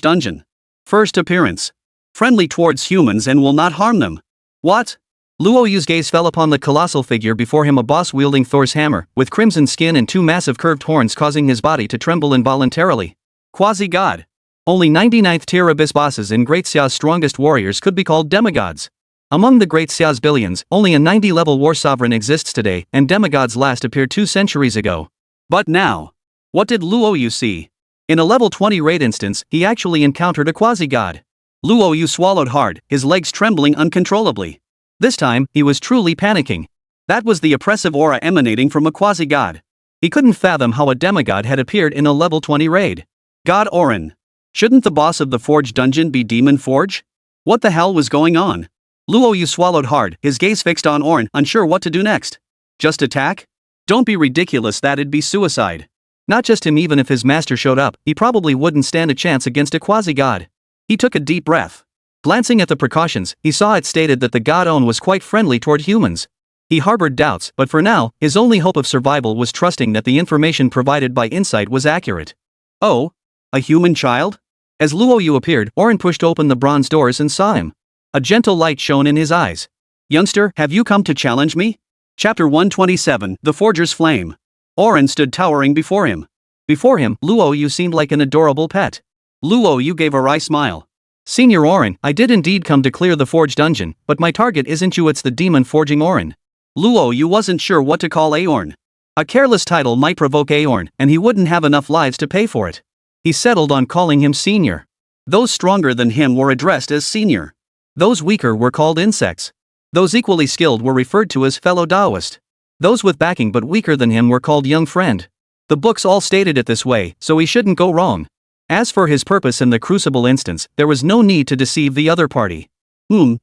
Dungeon. First appearance. Friendly towards humans and will not harm them. What? Luo Yu's gaze fell upon the colossal figure before him, a boss wielding Thor's hammer, with crimson skin and 2 massive curved horns causing his body to tremble involuntarily. Quasi-god. Only 99th tier abyss bosses in Great Xia's strongest warriors could be called demigods. Among the Great Xia's billions, only a 90-level war sovereign exists today, and demigods last appeared 2 centuries ago. But now, what did Luo Yu see? In a level 20 raid instance, he actually encountered a quasi-god. Luo Yu swallowed hard, his legs trembling uncontrollably. This time, he was truly panicking. That was the oppressive aura emanating from a quasi-god. He couldn't fathom how a demigod had appeared in a level 20 raid. God Orin. Shouldn't the boss of the Forge dungeon be Demon Forge? What the hell was going on? Luo Yu swallowed hard, his gaze fixed on Orin, unsure what to do next. Just attack? Don't be ridiculous, that'd be suicide. Not just him, even if his master showed up, he probably wouldn't stand a chance against a quasi-god. He took a deep breath. Glancing at the precautions, he saw it stated that the god On was quite friendly toward humans. He harbored doubts, but for now, his only hope of survival was trusting that the information provided by Insight was accurate. Oh? A human child? As Luo Yu appeared, Orin pushed open the bronze doors and saw him. A gentle light shone in his eyes. Youngster, have you come to challenge me? Chapter 127, The Forger's Flame. Orin stood towering before him. Before him, Luo Yu seemed like an adorable pet. Luo Yu gave a wry smile. Senior Orin, I did indeed come to clear the Forge dungeon, but my target isn't you, it's the demon forging Orin. Luo Yu wasn't sure what to call Aorn. A careless title might provoke Aorn, and he wouldn't have enough lives to pay for it. He settled on calling him Senior. Those stronger than him were addressed as Senior. Those weaker were called insects. Those equally skilled were referred to as fellow Taoist. Those with backing but weaker than him were called young friend. The books all stated it this way, so he shouldn't go wrong. As for his purpose in the Crucible instance, there was no need to deceive the other party.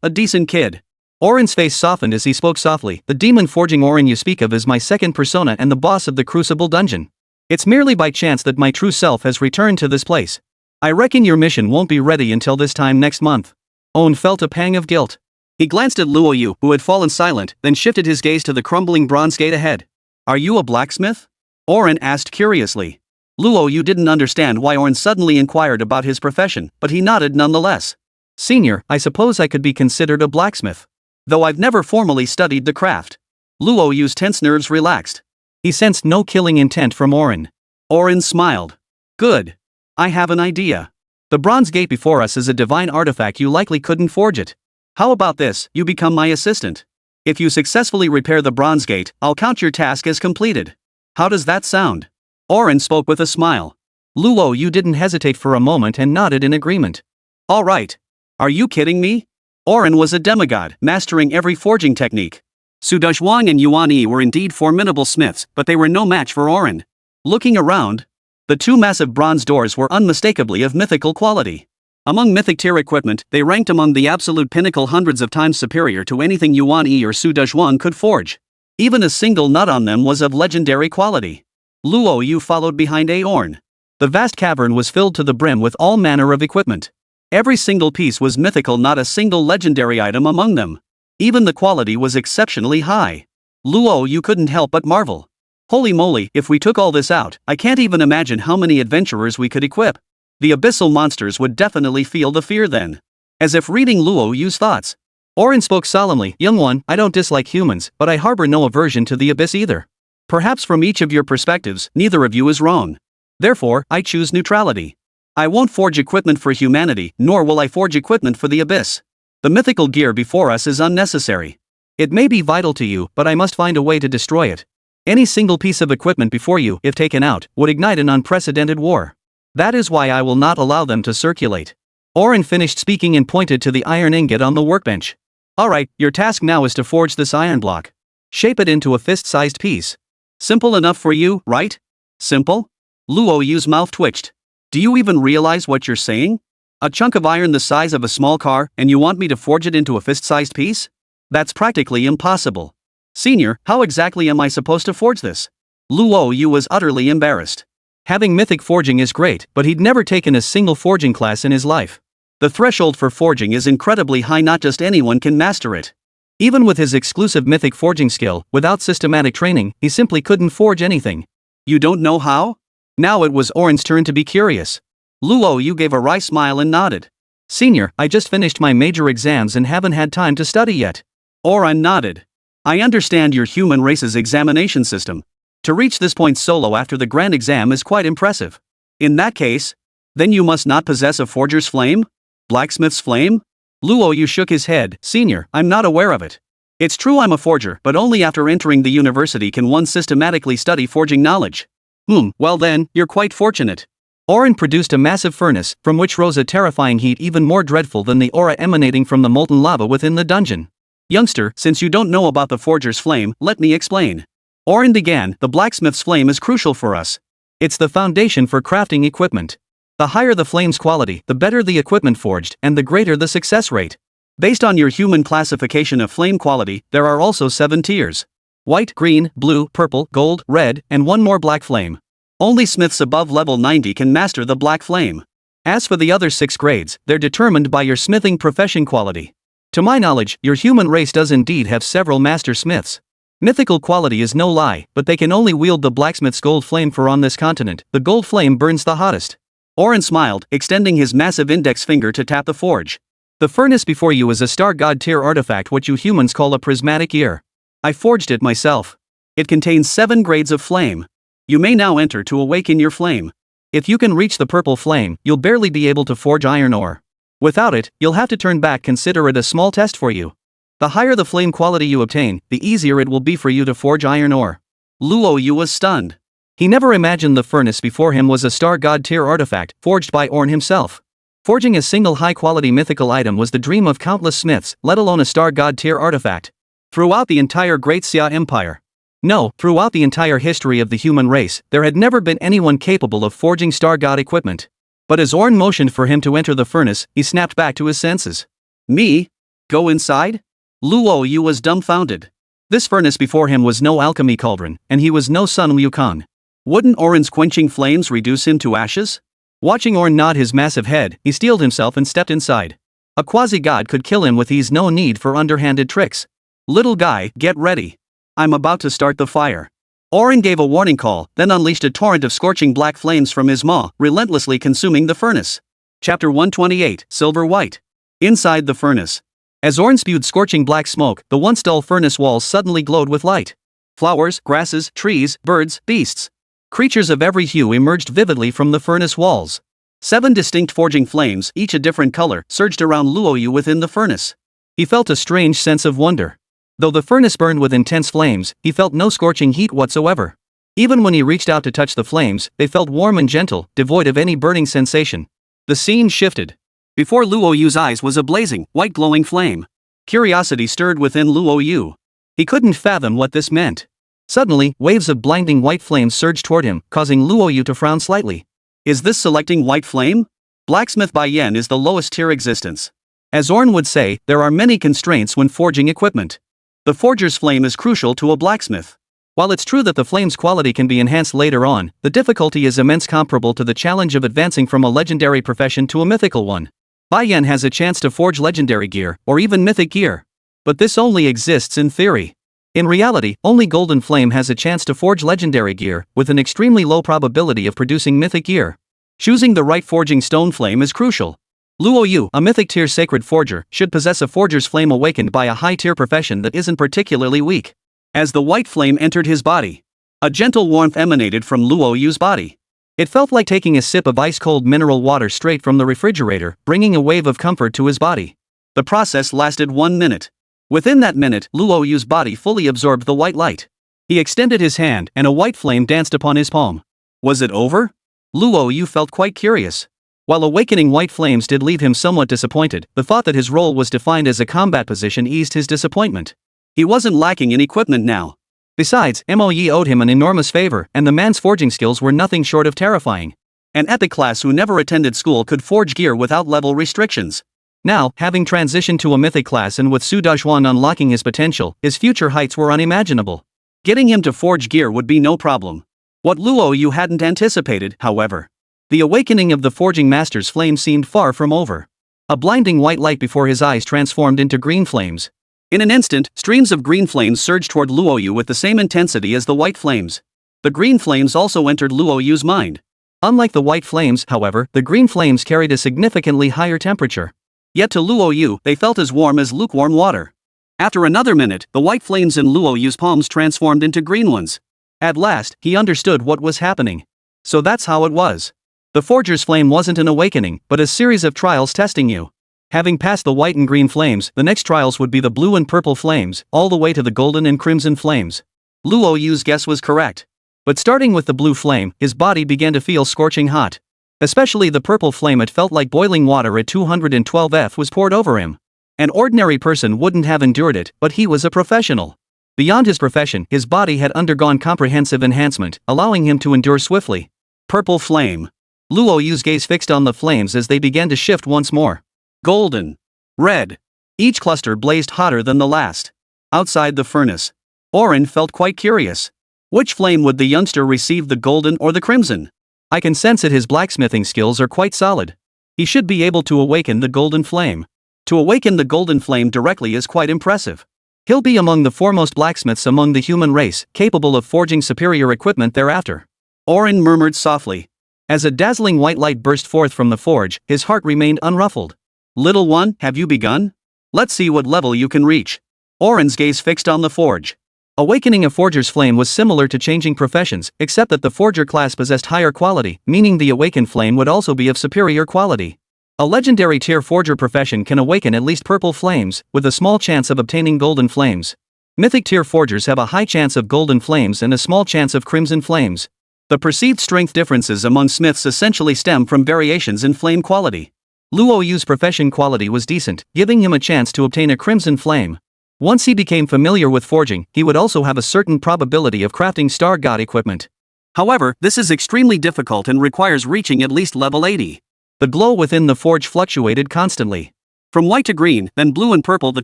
A decent kid. Orin's face softened as he spoke softly. The demon forging Orin you speak of is my second persona and the boss of the Crucible dungeon. It's merely by chance that my true self has returned to this place. I reckon your mission won't be ready until this time next month. Owen felt a pang of guilt. He glanced at Luo Yu, who had fallen silent, then shifted his gaze to the crumbling bronze gate ahead. Are you a blacksmith? Orin asked curiously. Luo Yu didn't understand why Orin suddenly inquired about his profession, but he nodded nonetheless. Senior, I suppose I could be considered a blacksmith. Though I've never formally studied the craft. Luo Yu's tense nerves relaxed. He sensed no killing intent from Orin. Orin smiled. Good. I have an idea. The bronze gate before us is a divine artifact, you likely couldn't forge it. How about this, you become my assistant. If you successfully repair the bronze gate, I'll count your task as completed. How does that sound? Orin spoke with a smile. Luo Yu didn't hesitate for a moment and nodded in agreement. All right. Are you kidding me? Orin was a demigod, mastering every forging technique. Su Dezhuang and Yuan Yi were indeed formidable smiths, but they were no match for Orin. Looking around, the 2 massive bronze doors were unmistakably of mythical quality. Among mythic tier equipment, they ranked among the absolute pinnacle, hundreds of times superior to anything Yuan Yi or Su Dezhuang could forge. Even a single nut on them was of legendary quality. Luo Yu followed behind Aorn. The vast cavern was filled to the brim with all manner of equipment. Every single piece was mythical, not a single legendary item among them. Even the quality was exceptionally high. Luo Yu couldn't help but marvel. Holy moly, if we took all this out, I can't even imagine how many adventurers we could equip. The abyssal monsters would definitely feel the fear then. As if reading Luo Yu's thoughts, Orin spoke solemnly. Young one, I don't dislike humans, but I harbor no aversion to the abyss either. Perhaps from each of your perspectives, neither of you is wrong. Therefore, I choose neutrality. I won't forge equipment for humanity, nor will I forge equipment for the abyss. The mythical gear before us is unnecessary. It may be vital to you, but I must find a way to destroy it. Any single piece of equipment before you, if taken out, would ignite an unprecedented war. That is why I will not allow them to circulate. Oren finished speaking and pointed to the iron ingot on the workbench. Alright, your task now is to forge this iron block. Shape it into a fist-sized piece. Simple enough for you, right? Simple? Luo Yu's mouth twitched. Do you even realize what you're saying? A chunk of iron the size of a small car, and you want me to forge it into a fist-sized piece? That's practically impossible. Senior, how exactly am I supposed to forge this? Luo Yu was utterly embarrassed. Having mythic forging is great, but he'd never taken a single forging class in his life. The threshold for forging is incredibly high, not just anyone can master it. Even with his exclusive mythic forging skill, without systematic training, he simply couldn't forge anything. You don't know how? Now it was Oren's turn to be curious. Luo Yu gave a wry smile and nodded. Senior, I just finished my major exams and haven't had time to study yet. Oren nodded. I understand your human race's examination system. To reach this point solo after the grand exam is quite impressive. In that case, then you must not possess a forger's flame? Blacksmith's flame? Luo Yu shook his head. Senior, I'm not aware of it. It's true I'm a forger, but only after entering the university can one systematically study forging knowledge. Well then, you're quite fortunate. Oren produced a massive furnace, from which rose a terrifying heat even more dreadful than the aura emanating from the molten lava within the dungeon. Youngster, since you don't know about the forger's flame, let me explain. Oren began, the blacksmith's flame is crucial for us. It's the foundation for crafting equipment. The higher the flame's quality, the better the equipment forged, and the greater the success rate. Based on your human classification of flame quality, there are also 7 tiers. White, green, blue, purple, gold, red, and one more black flame. Only smiths above level 90 can master the black flame. As for the other 6 grades, they're determined by your smithing profession quality. To my knowledge, your human race does indeed have several master smiths. Mythical quality is no lie, but they can only wield the blacksmith's gold flame, for on this continent, the gold flame burns the hottest. Oren smiled, extending his massive index finger to tap the forge. The furnace before you is a star god tier artifact, what you humans call a prismatic ear. I forged it myself. It contains 7 grades of flame. You may now enter to awaken your flame. If you can reach the purple flame, you'll barely be able to forge iron ore. Without it, you'll have to turn back. Consider it a small test for you. The higher the flame quality you obtain, the easier it will be for you to forge iron ore. Luo Yu was stunned. He never imagined the furnace before him was a star god tier artifact, forged by Oren himself. Forging a single high-quality mythical item was the dream of countless smiths, let alone a star god tier artifact. Throughout the entire Great Xia Empire. No, throughout the entire history of the human race, there had never been anyone capable of forging star god equipment. But as Oren motioned for him to enter the furnace, he snapped back to his senses. Me? Go inside? Luo Yu was dumbfounded. This furnace before him was no alchemy cauldron, and he was no Sun Wukong. Wouldn't Oren's quenching flames reduce him to ashes? Watching Oren nod his massive head, he steeled himself and stepped inside. A quasi-god could kill him with ease, no need for underhanded tricks. Little guy, get ready. I'm about to start the fire. Oren gave a warning call, then unleashed a torrent of scorching black flames from his maw, relentlessly consuming the furnace. Chapter 128, Silver White. Inside the furnace. As Oren spewed scorching black smoke, the once dull furnace walls suddenly glowed with light. Flowers, grasses, trees, birds, beasts. Creatures of every hue emerged vividly from the furnace walls. 7 distinct forging flames, each a different color, surged around Luo Yu within the furnace. He felt a strange sense of wonder. Though the furnace burned with intense flames, he felt no scorching heat whatsoever. Even when he reached out to touch the flames, they felt warm and gentle, devoid of any burning sensation. The scene shifted. Before Luo Yu's eyes was a blazing, white glowing flame. Curiosity stirred within Luo Yu. He couldn't fathom what this meant. Suddenly, waves of blinding white flames surged toward him, causing Luo Yu to frown slightly. Is this selecting white flame? Blacksmith by Yen is the lowest tier existence. As Oren would say, there are many constraints when forging equipment. The forger's flame is crucial to a blacksmith. While it's true that the flame's quality can be enhanced later on, the difficulty is immense, comparable to the challenge of advancing from a legendary profession to a mythical one. Bai Yan has a chance to forge legendary gear, or even mythic gear. But this only exists in theory. In reality, only Golden Flame has a chance to forge legendary gear, with an extremely low probability of producing mythic gear. Choosing the right forging stone flame is crucial. Luo Yu, a mythic tier sacred forger, should possess a forger's flame awakened by a high tier profession that isn't particularly weak. As the white flame entered his body, A gentle warmth emanated from Luo Yu's body. It felt like taking a sip of ice-cold mineral water straight from the refrigerator, bringing a wave of comfort to his body. The process lasted 1 minute. Within that minute, Luo Yu's body fully absorbed the white light. He extended his hand, and a white flame danced upon his palm. Was it over? Luo Yu felt quite curious. While awakening white flames did leave him somewhat disappointed, the thought that his role was defined as a combat position eased his disappointment. He wasn't lacking in equipment now. Besides, Mo Yi owed him an enormous favor, and the man's forging skills were nothing short of terrifying. An epic class who never attended school could forge gear without level restrictions. Now, having transitioned to a mythic class and with Su Dazhuan unlocking his potential, his future heights were unimaginable. Getting him to forge gear would be no problem. What Luo Yu hadn't anticipated, however. The awakening of the forging master's flame seemed far from over. A blinding white light before his eyes transformed into green flames. In an instant, streams of green flames surged toward Luo Yu with the same intensity as the white flames. The green flames also entered Luo Yu's mind. Unlike the white flames, however, the green flames carried a significantly higher temperature. Yet to Luo Yu, they felt as warm as lukewarm water. After another minute, the white flames in Luo Yu's palms transformed into green ones. At last, he understood what was happening. So that's how it was. The forger's flame wasn't an awakening, but a series of trials testing you. Having passed the white and green flames, the next trials would be the blue and purple flames, all the way to the golden and crimson flames. Luo Yu's guess was correct. But starting with the blue flame, his body began to feel scorching hot. Especially the purple flame, it felt like boiling water at 212 F was poured over him. An ordinary person wouldn't have endured it, but he was a professional. Beyond his profession, his body had undergone comprehensive enhancement, allowing him to endure swiftly. Purple flame. Luo Yu's gaze fixed on the flames as they began to shift once more. Golden. Red. Each cluster blazed hotter than the last. Outside the furnace, Oren felt quite curious. Which flame would the youngster receive, the golden or the crimson? I can sense that his blacksmithing skills are quite solid. He should be able to awaken the golden flame. To awaken the golden flame directly is quite impressive. He'll be among the foremost blacksmiths among the human race, capable of forging superior equipment thereafter. Oren murmured softly. As a dazzling white light burst forth from the forge, his heart remained unruffled. Little one, have you begun? Let's see what level you can reach. Oren's gaze fixed on the forge. Awakening a forger's flame was similar to changing professions, except that the forger class possessed higher quality, meaning the awakened flame would also be of superior quality. A legendary tier forger profession can awaken at least purple flames, with a small chance of obtaining golden flames. Mythic tier forgers have a high chance of golden flames and a small chance of crimson flames. The perceived strength differences among smiths essentially stem from variations in flame quality. Luo Yu's profession quality was decent, giving him a chance to obtain a crimson flame. Once he became familiar with forging, he would also have a certain probability of crafting star god equipment. However, this is extremely difficult and requires reaching at least level 80. The glow within the forge fluctuated constantly. From white to green, then blue and purple, the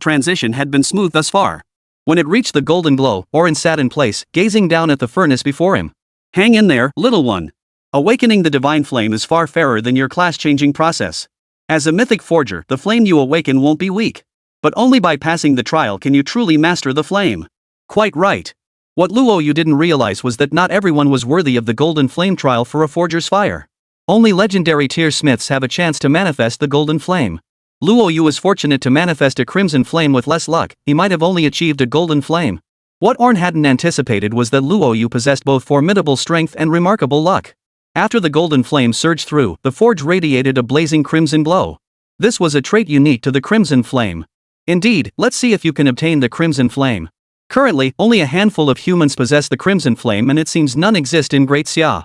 transition had been smooth thus far. When it reached the golden glow, Oren sat in place, gazing down at the furnace before him. Hang in there, little one. Awakening the divine flame is far fairer than your class-changing process. As a mythic forger, the flame you awaken won't be weak. But only by passing the trial can you truly master the flame. Quite right. What Luo Yu didn't realize was that not everyone was worthy of the golden flame trial for a forger's fire. Only legendary tier smiths have a chance to manifest the golden flame. Luo Yu was fortunate to manifest a crimson flame. With less luck, he might have only achieved a golden flame. What Orn hadn't anticipated was that Luo Yu possessed both formidable strength and remarkable luck. After the golden flame surged through, the forge radiated a blazing crimson glow. This was a trait unique to the crimson flame. Indeed, let's see if you can obtain the crimson flame. Currently, only a handful of humans possess the crimson flame, and it seems none exist in Great Xia.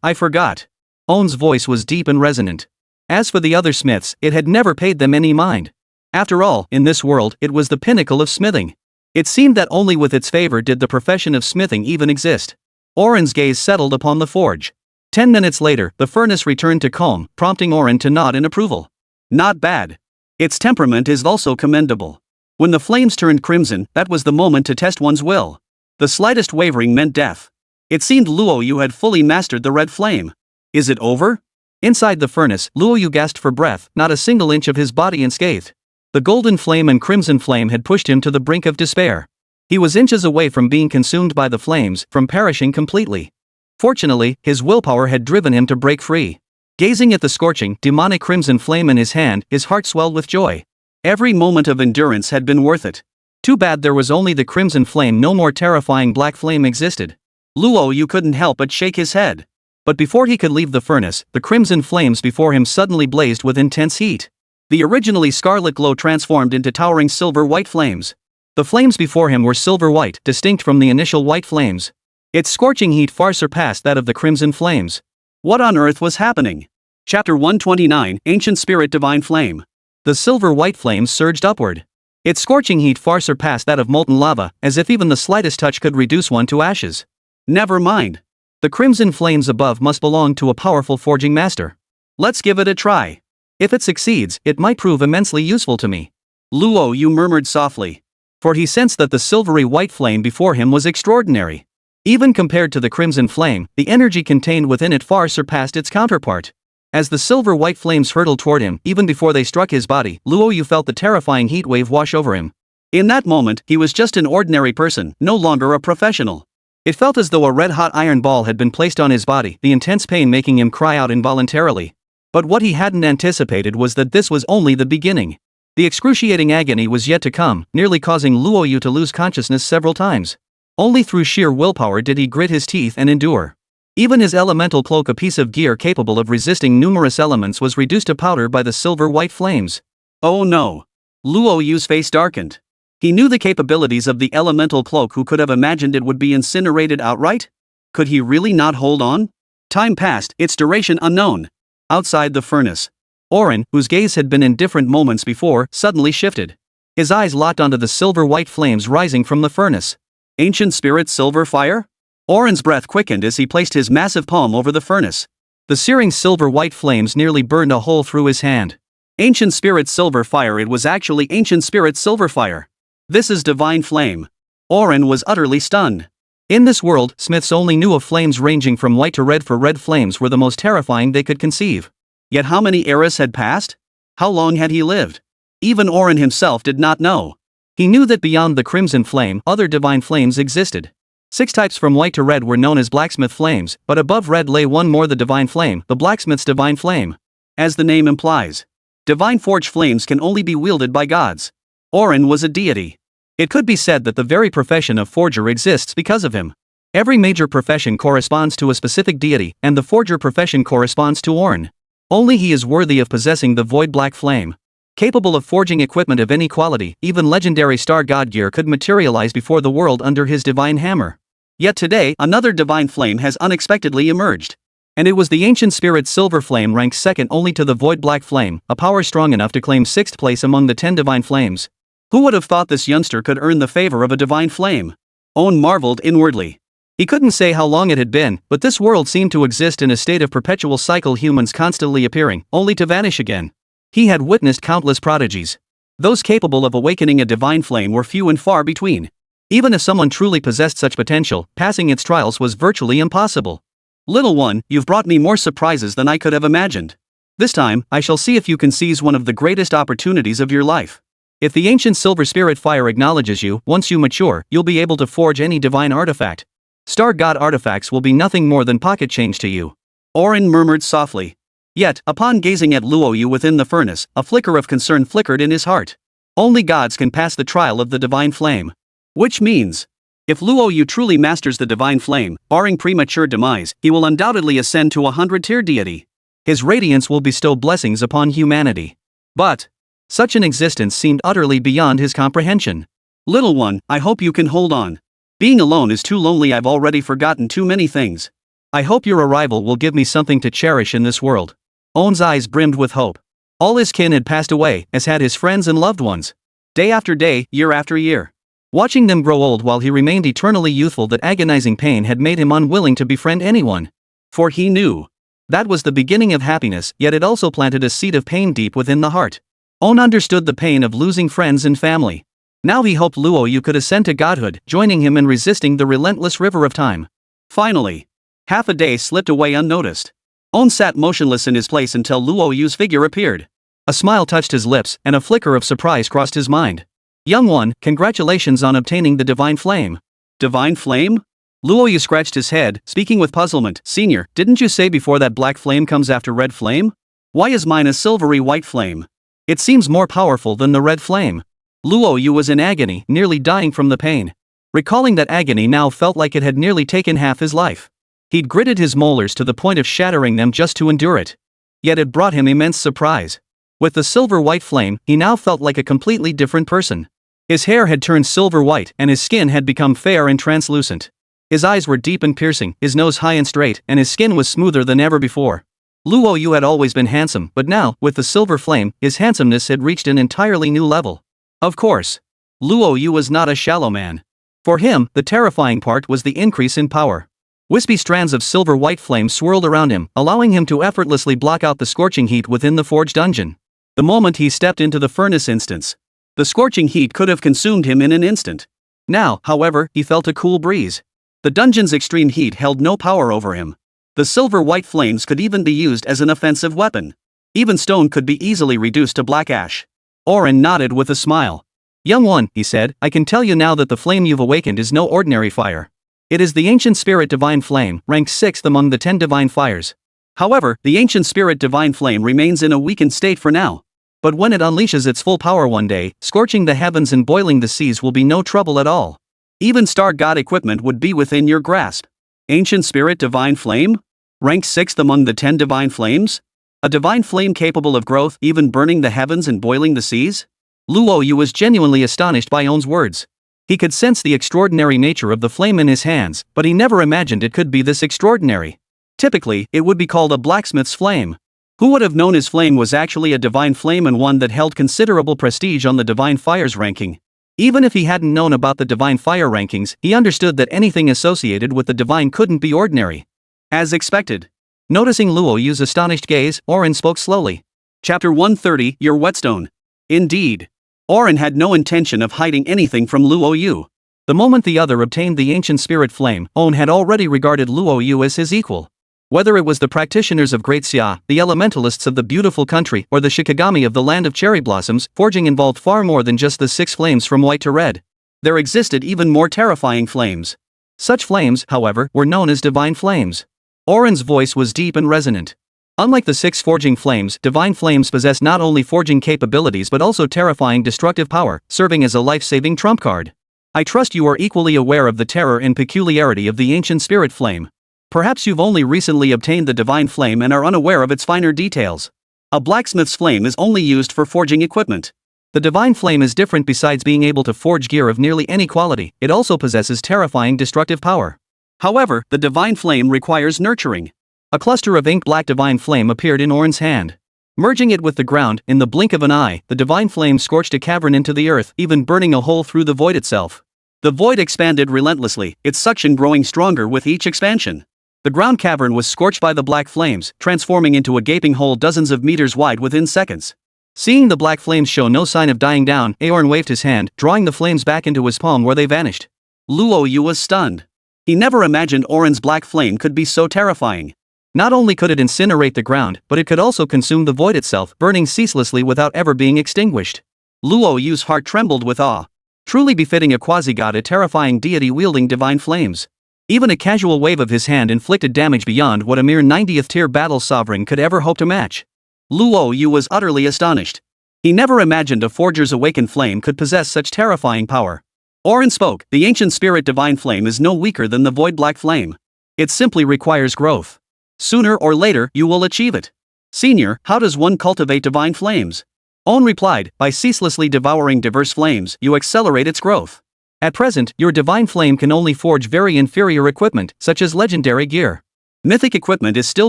I forgot. On's voice was deep and resonant. As for the other smiths, it had never paid them any mind. After all, in this world, it was the pinnacle of smithing. It seemed that only with its favor did the profession of smithing even exist. Oren's gaze settled upon the forge. 10 minutes later, the furnace returned to calm, prompting Oren to nod in approval. Not bad. Its temperament is also commendable. When the flames turned crimson, that was the moment to test one's will. The slightest wavering meant death. It seemed Luo Yu had fully mastered the red flame. Is it over? Inside the furnace, Luo Yu gasped for breath, not a single inch of his body unscathed. The golden flame and crimson flame had pushed him to the brink of despair. He was inches away from being consumed by the flames, from perishing completely. Fortunately, his willpower had driven him to break free. Gazing at the scorching, demonic crimson flame in his hand, his heart swelled with joy. Every moment of endurance had been worth it. Too bad there was only the crimson flame, no more terrifying black flame existed. Luo Yu couldn't help but shake his head. But before he could leave the furnace, the crimson flames before him suddenly blazed with intense heat. The originally scarlet glow transformed into towering silver-white flames. The flames before him were silver-white, distinct from the initial white flames. Its scorching heat far surpassed that of the crimson flames. What on earth was happening? Chapter 129, Ancient Spirit Divine Flame. The silver-white flames surged upward. Its scorching heat far surpassed that of molten lava, as if even the slightest touch could reduce one to ashes. Never mind. The crimson flames above must belong to a powerful forging master. Let's give it a try. If it succeeds, it might prove immensely useful to me. Luo Yu murmured softly. For he sensed that the silvery white flame before him was extraordinary. Even compared to the crimson flame, the energy contained within it far surpassed its counterpart. As the silver-white flames hurtled toward him, even before they struck his body, Luo Yu felt the terrifying heat wave wash over him. In that moment, he was just an ordinary person, no longer a professional. It felt as though a red-hot iron ball had been placed on his body, the intense pain making him cry out involuntarily. But what he hadn't anticipated was that this was only the beginning. The excruciating agony was yet to come, nearly causing Luo Yu to lose consciousness several times. Only through sheer willpower did he grit his teeth and endure. Even his elemental cloak, a piece of gear capable of resisting numerous elements, was reduced to powder by the silver-white flames. Oh no! Luo Yu's face darkened. He knew the capabilities of the elemental cloak. Who could have imagined it would be incinerated outright? Could he really not hold on? Time passed, its duration unknown. Outside the furnace, Oren, whose gaze had been indifferent moments before, suddenly shifted. His eyes locked onto the silver-white flames rising from the furnace. Ancient spirit silver fire? Oren's breath quickened as he placed his massive palm over the furnace. The searing silver-white flames nearly burned a hole through his hand. Ancient spirit silver fire. It was actually ancient spirit silver fire. This is divine flame. Oren was utterly stunned. In this world, smiths only knew of flames ranging from white to red, for red flames were the most terrifying they could conceive. Yet how many eras had passed? How long had he lived? Even Oren himself did not know. He knew that beyond the crimson flame, other divine flames existed. 6 types from white to red were known as blacksmith flames, but above red lay one more, the divine flame, the blacksmith's divine flame. As the name implies, divine forged flames can only be wielded by gods. Oren was a deity. It could be said that the very profession of forger exists because of him. Every major profession corresponds to a specific deity, and the forger profession corresponds to Oren. Only he is worthy of possessing the void black flame. Capable of forging equipment of any quality, even legendary star god gear could materialize before the world under his divine hammer. Yet today, another divine flame has unexpectedly emerged. And it was the ancient spirit silver flame, ranked second only to the void black flame, a power strong enough to claim 6th place among the 10 divine flames. Who would have thought this youngster could earn the favor of a divine flame? Owen marveled inwardly. He couldn't say how long it had been, but this world seemed to exist in a state of perpetual cycle, humans constantly appearing, only to vanish again. He had witnessed countless prodigies. Those capable of awakening a divine flame were few and far between. Even if someone truly possessed such potential, passing its trials was virtually impossible. Little one, you've brought me more surprises than I could have imagined. This time, I shall see if you can seize one of the greatest opportunities of your life. If the ancient silver spirit fire acknowledges you, once you mature, you'll be able to forge any divine artifact. Star god artifacts will be nothing more than pocket change to you. Oren murmured softly. Yet, upon gazing at Luo Yu within the furnace, a flicker of concern flickered in his heart. Only gods can pass the trial of the divine flame. Which means, if Luo Yu truly masters the divine flame, barring premature demise, he will undoubtedly ascend to a 100-tier deity. His radiance will bestow blessings upon humanity. But such an existence seemed utterly beyond his comprehension. Little one, I hope you can hold on. Being alone is too lonely. I've already forgotten too many things. I hope your arrival will give me something to cherish in this world. Owen's eyes brimmed with hope. All his kin had passed away, as had his friends and loved ones. Day after day, year after year. Watching them grow old while he remained eternally youthful, that agonizing pain had made him unwilling to befriend anyone. For he knew that was the beginning of happiness, yet it also planted a seed of pain deep within the heart. Owen understood the pain of losing friends and family. Now he hoped Luo Yu could ascend to godhood, joining him in resisting the relentless river of time. Finally, half a day slipped away unnoticed. Owen sat motionless in his place until Luo Yu's figure appeared. A smile touched his lips, and a flicker of surprise crossed his mind. Young one, congratulations on obtaining the divine flame. Divine flame? Luo Yu scratched his head, speaking with puzzlement. Senior, didn't you say before that black flame comes after red flame? Why is mine a silvery white flame? It seems more powerful than the red flame. Luo Yu was in agony, nearly dying from the pain. Recalling that agony now felt like it had nearly taken half his life. He'd gritted his molars to the point of shattering them just to endure it. Yet it brought him immense surprise. With the silver-white flame, he now felt like a completely different person. His hair had turned silver-white and his skin had become fair and translucent. His eyes were deep and piercing, his nose high and straight, and his skin was smoother than ever before. Luo Yu had always been handsome, but now, with the silver flame, his handsomeness had reached an entirely new level. Of course, Luo Yu was not a shallow man. For him, the terrifying part was the increase in power. Wispy strands of silver-white flame swirled around him, allowing him to effortlessly block out the scorching heat within the forge dungeon. The moment he stepped into the furnace instance, the scorching heat could have consumed him in an instant. Now, however, he felt a cool breeze. The dungeon's extreme heat held no power over him. The silver-white flames could even be used as an offensive weapon. Even stone could be easily reduced to black ash. Oren nodded with a smile. "Young one," he said, "I can tell you now that the flame you've awakened is no ordinary fire. It is the ancient spirit divine flame, ranked 6th among the 10 divine fires. However, the ancient spirit divine flame remains in a weakened state for now. But when it unleashes its full power one day, scorching the heavens and boiling the seas will be no trouble at all. Even star god equipment would be within your grasp." Ancient spirit divine flame? Ranked 6th among the 10 divine flames? A divine flame capable of growth, even burning the heavens and boiling the seas? Luo Yu was genuinely astonished by On's words. He could sense the extraordinary nature of the flame in his hands, but he never imagined it could be this extraordinary. Typically, it would be called a blacksmith's flame. Who would have known his flame was actually a divine flame and one that held considerable prestige on the divine fires ranking? Even if he hadn't known about the divine fire rankings, he understood that anything associated with the divine couldn't be ordinary. As expected. Noticing Luo Yu's astonished gaze, Oren spoke slowly. Chapter 130, Your Whetstone. Indeed. Oren had no intention of hiding anything from Luo Yu. The moment the other obtained the ancient spirit flame, On had already regarded Luo Yu as his equal. Whether it was the practitioners of Great Xia, the elementalists of the beautiful country, or the Shikigami of the land of cherry blossoms, forging involved far more than just the 6 flames from white to red. There existed even more terrifying flames. Such flames, however, were known as divine flames. Oren's voice was deep and resonant. Unlike the 6 forging flames, divine flames possess not only forging capabilities but also terrifying destructive power, serving as a life-saving trump card. I trust you are equally aware of the terror and peculiarity of the ancient spirit flame. Perhaps you've only recently obtained the divine flame and are unaware of its finer details. A blacksmith's flame is only used for forging equipment. The divine flame is different. Besides being able to forge gear of nearly any quality, it also possesses terrifying destructive power. However, the divine flame requires nurturing. A cluster of ink-black divine flame appeared in Oren's hand. Merging it with the ground, in the blink of an eye, the divine flame scorched a cavern into the earth, even burning a hole through the void itself. The void expanded relentlessly, its suction growing stronger with each expansion. The ground cavern was scorched by the black flames, transforming into a gaping hole dozens of meters wide within seconds. Seeing the black flames show no sign of dying down, Aorn waved his hand, drawing the flames back into his palm where they vanished. Luo Yu was stunned. He never imagined Oren's black flame could be so terrifying. Not only could it incinerate the ground, but it could also consume the void itself, burning ceaselessly without ever being extinguished. Luo Yu's heart trembled with awe. Truly befitting a quasi-god, a terrifying deity wielding divine flames. Even a casual wave of his hand inflicted damage beyond what a mere 90th tier battle sovereign could ever hope to match. Luo Yu was utterly astonished. He never imagined a forger's awakened flame could possess such terrifying power. Oren spoke, the ancient spirit divine flame is no weaker than the void black flame. It simply requires growth. Sooner or later, you will achieve it. Senior, how does one cultivate divine flames? On replied, by ceaselessly devouring diverse flames, you accelerate its growth. At present, your divine flame can only forge very inferior equipment, such as legendary gear. Mythic equipment is still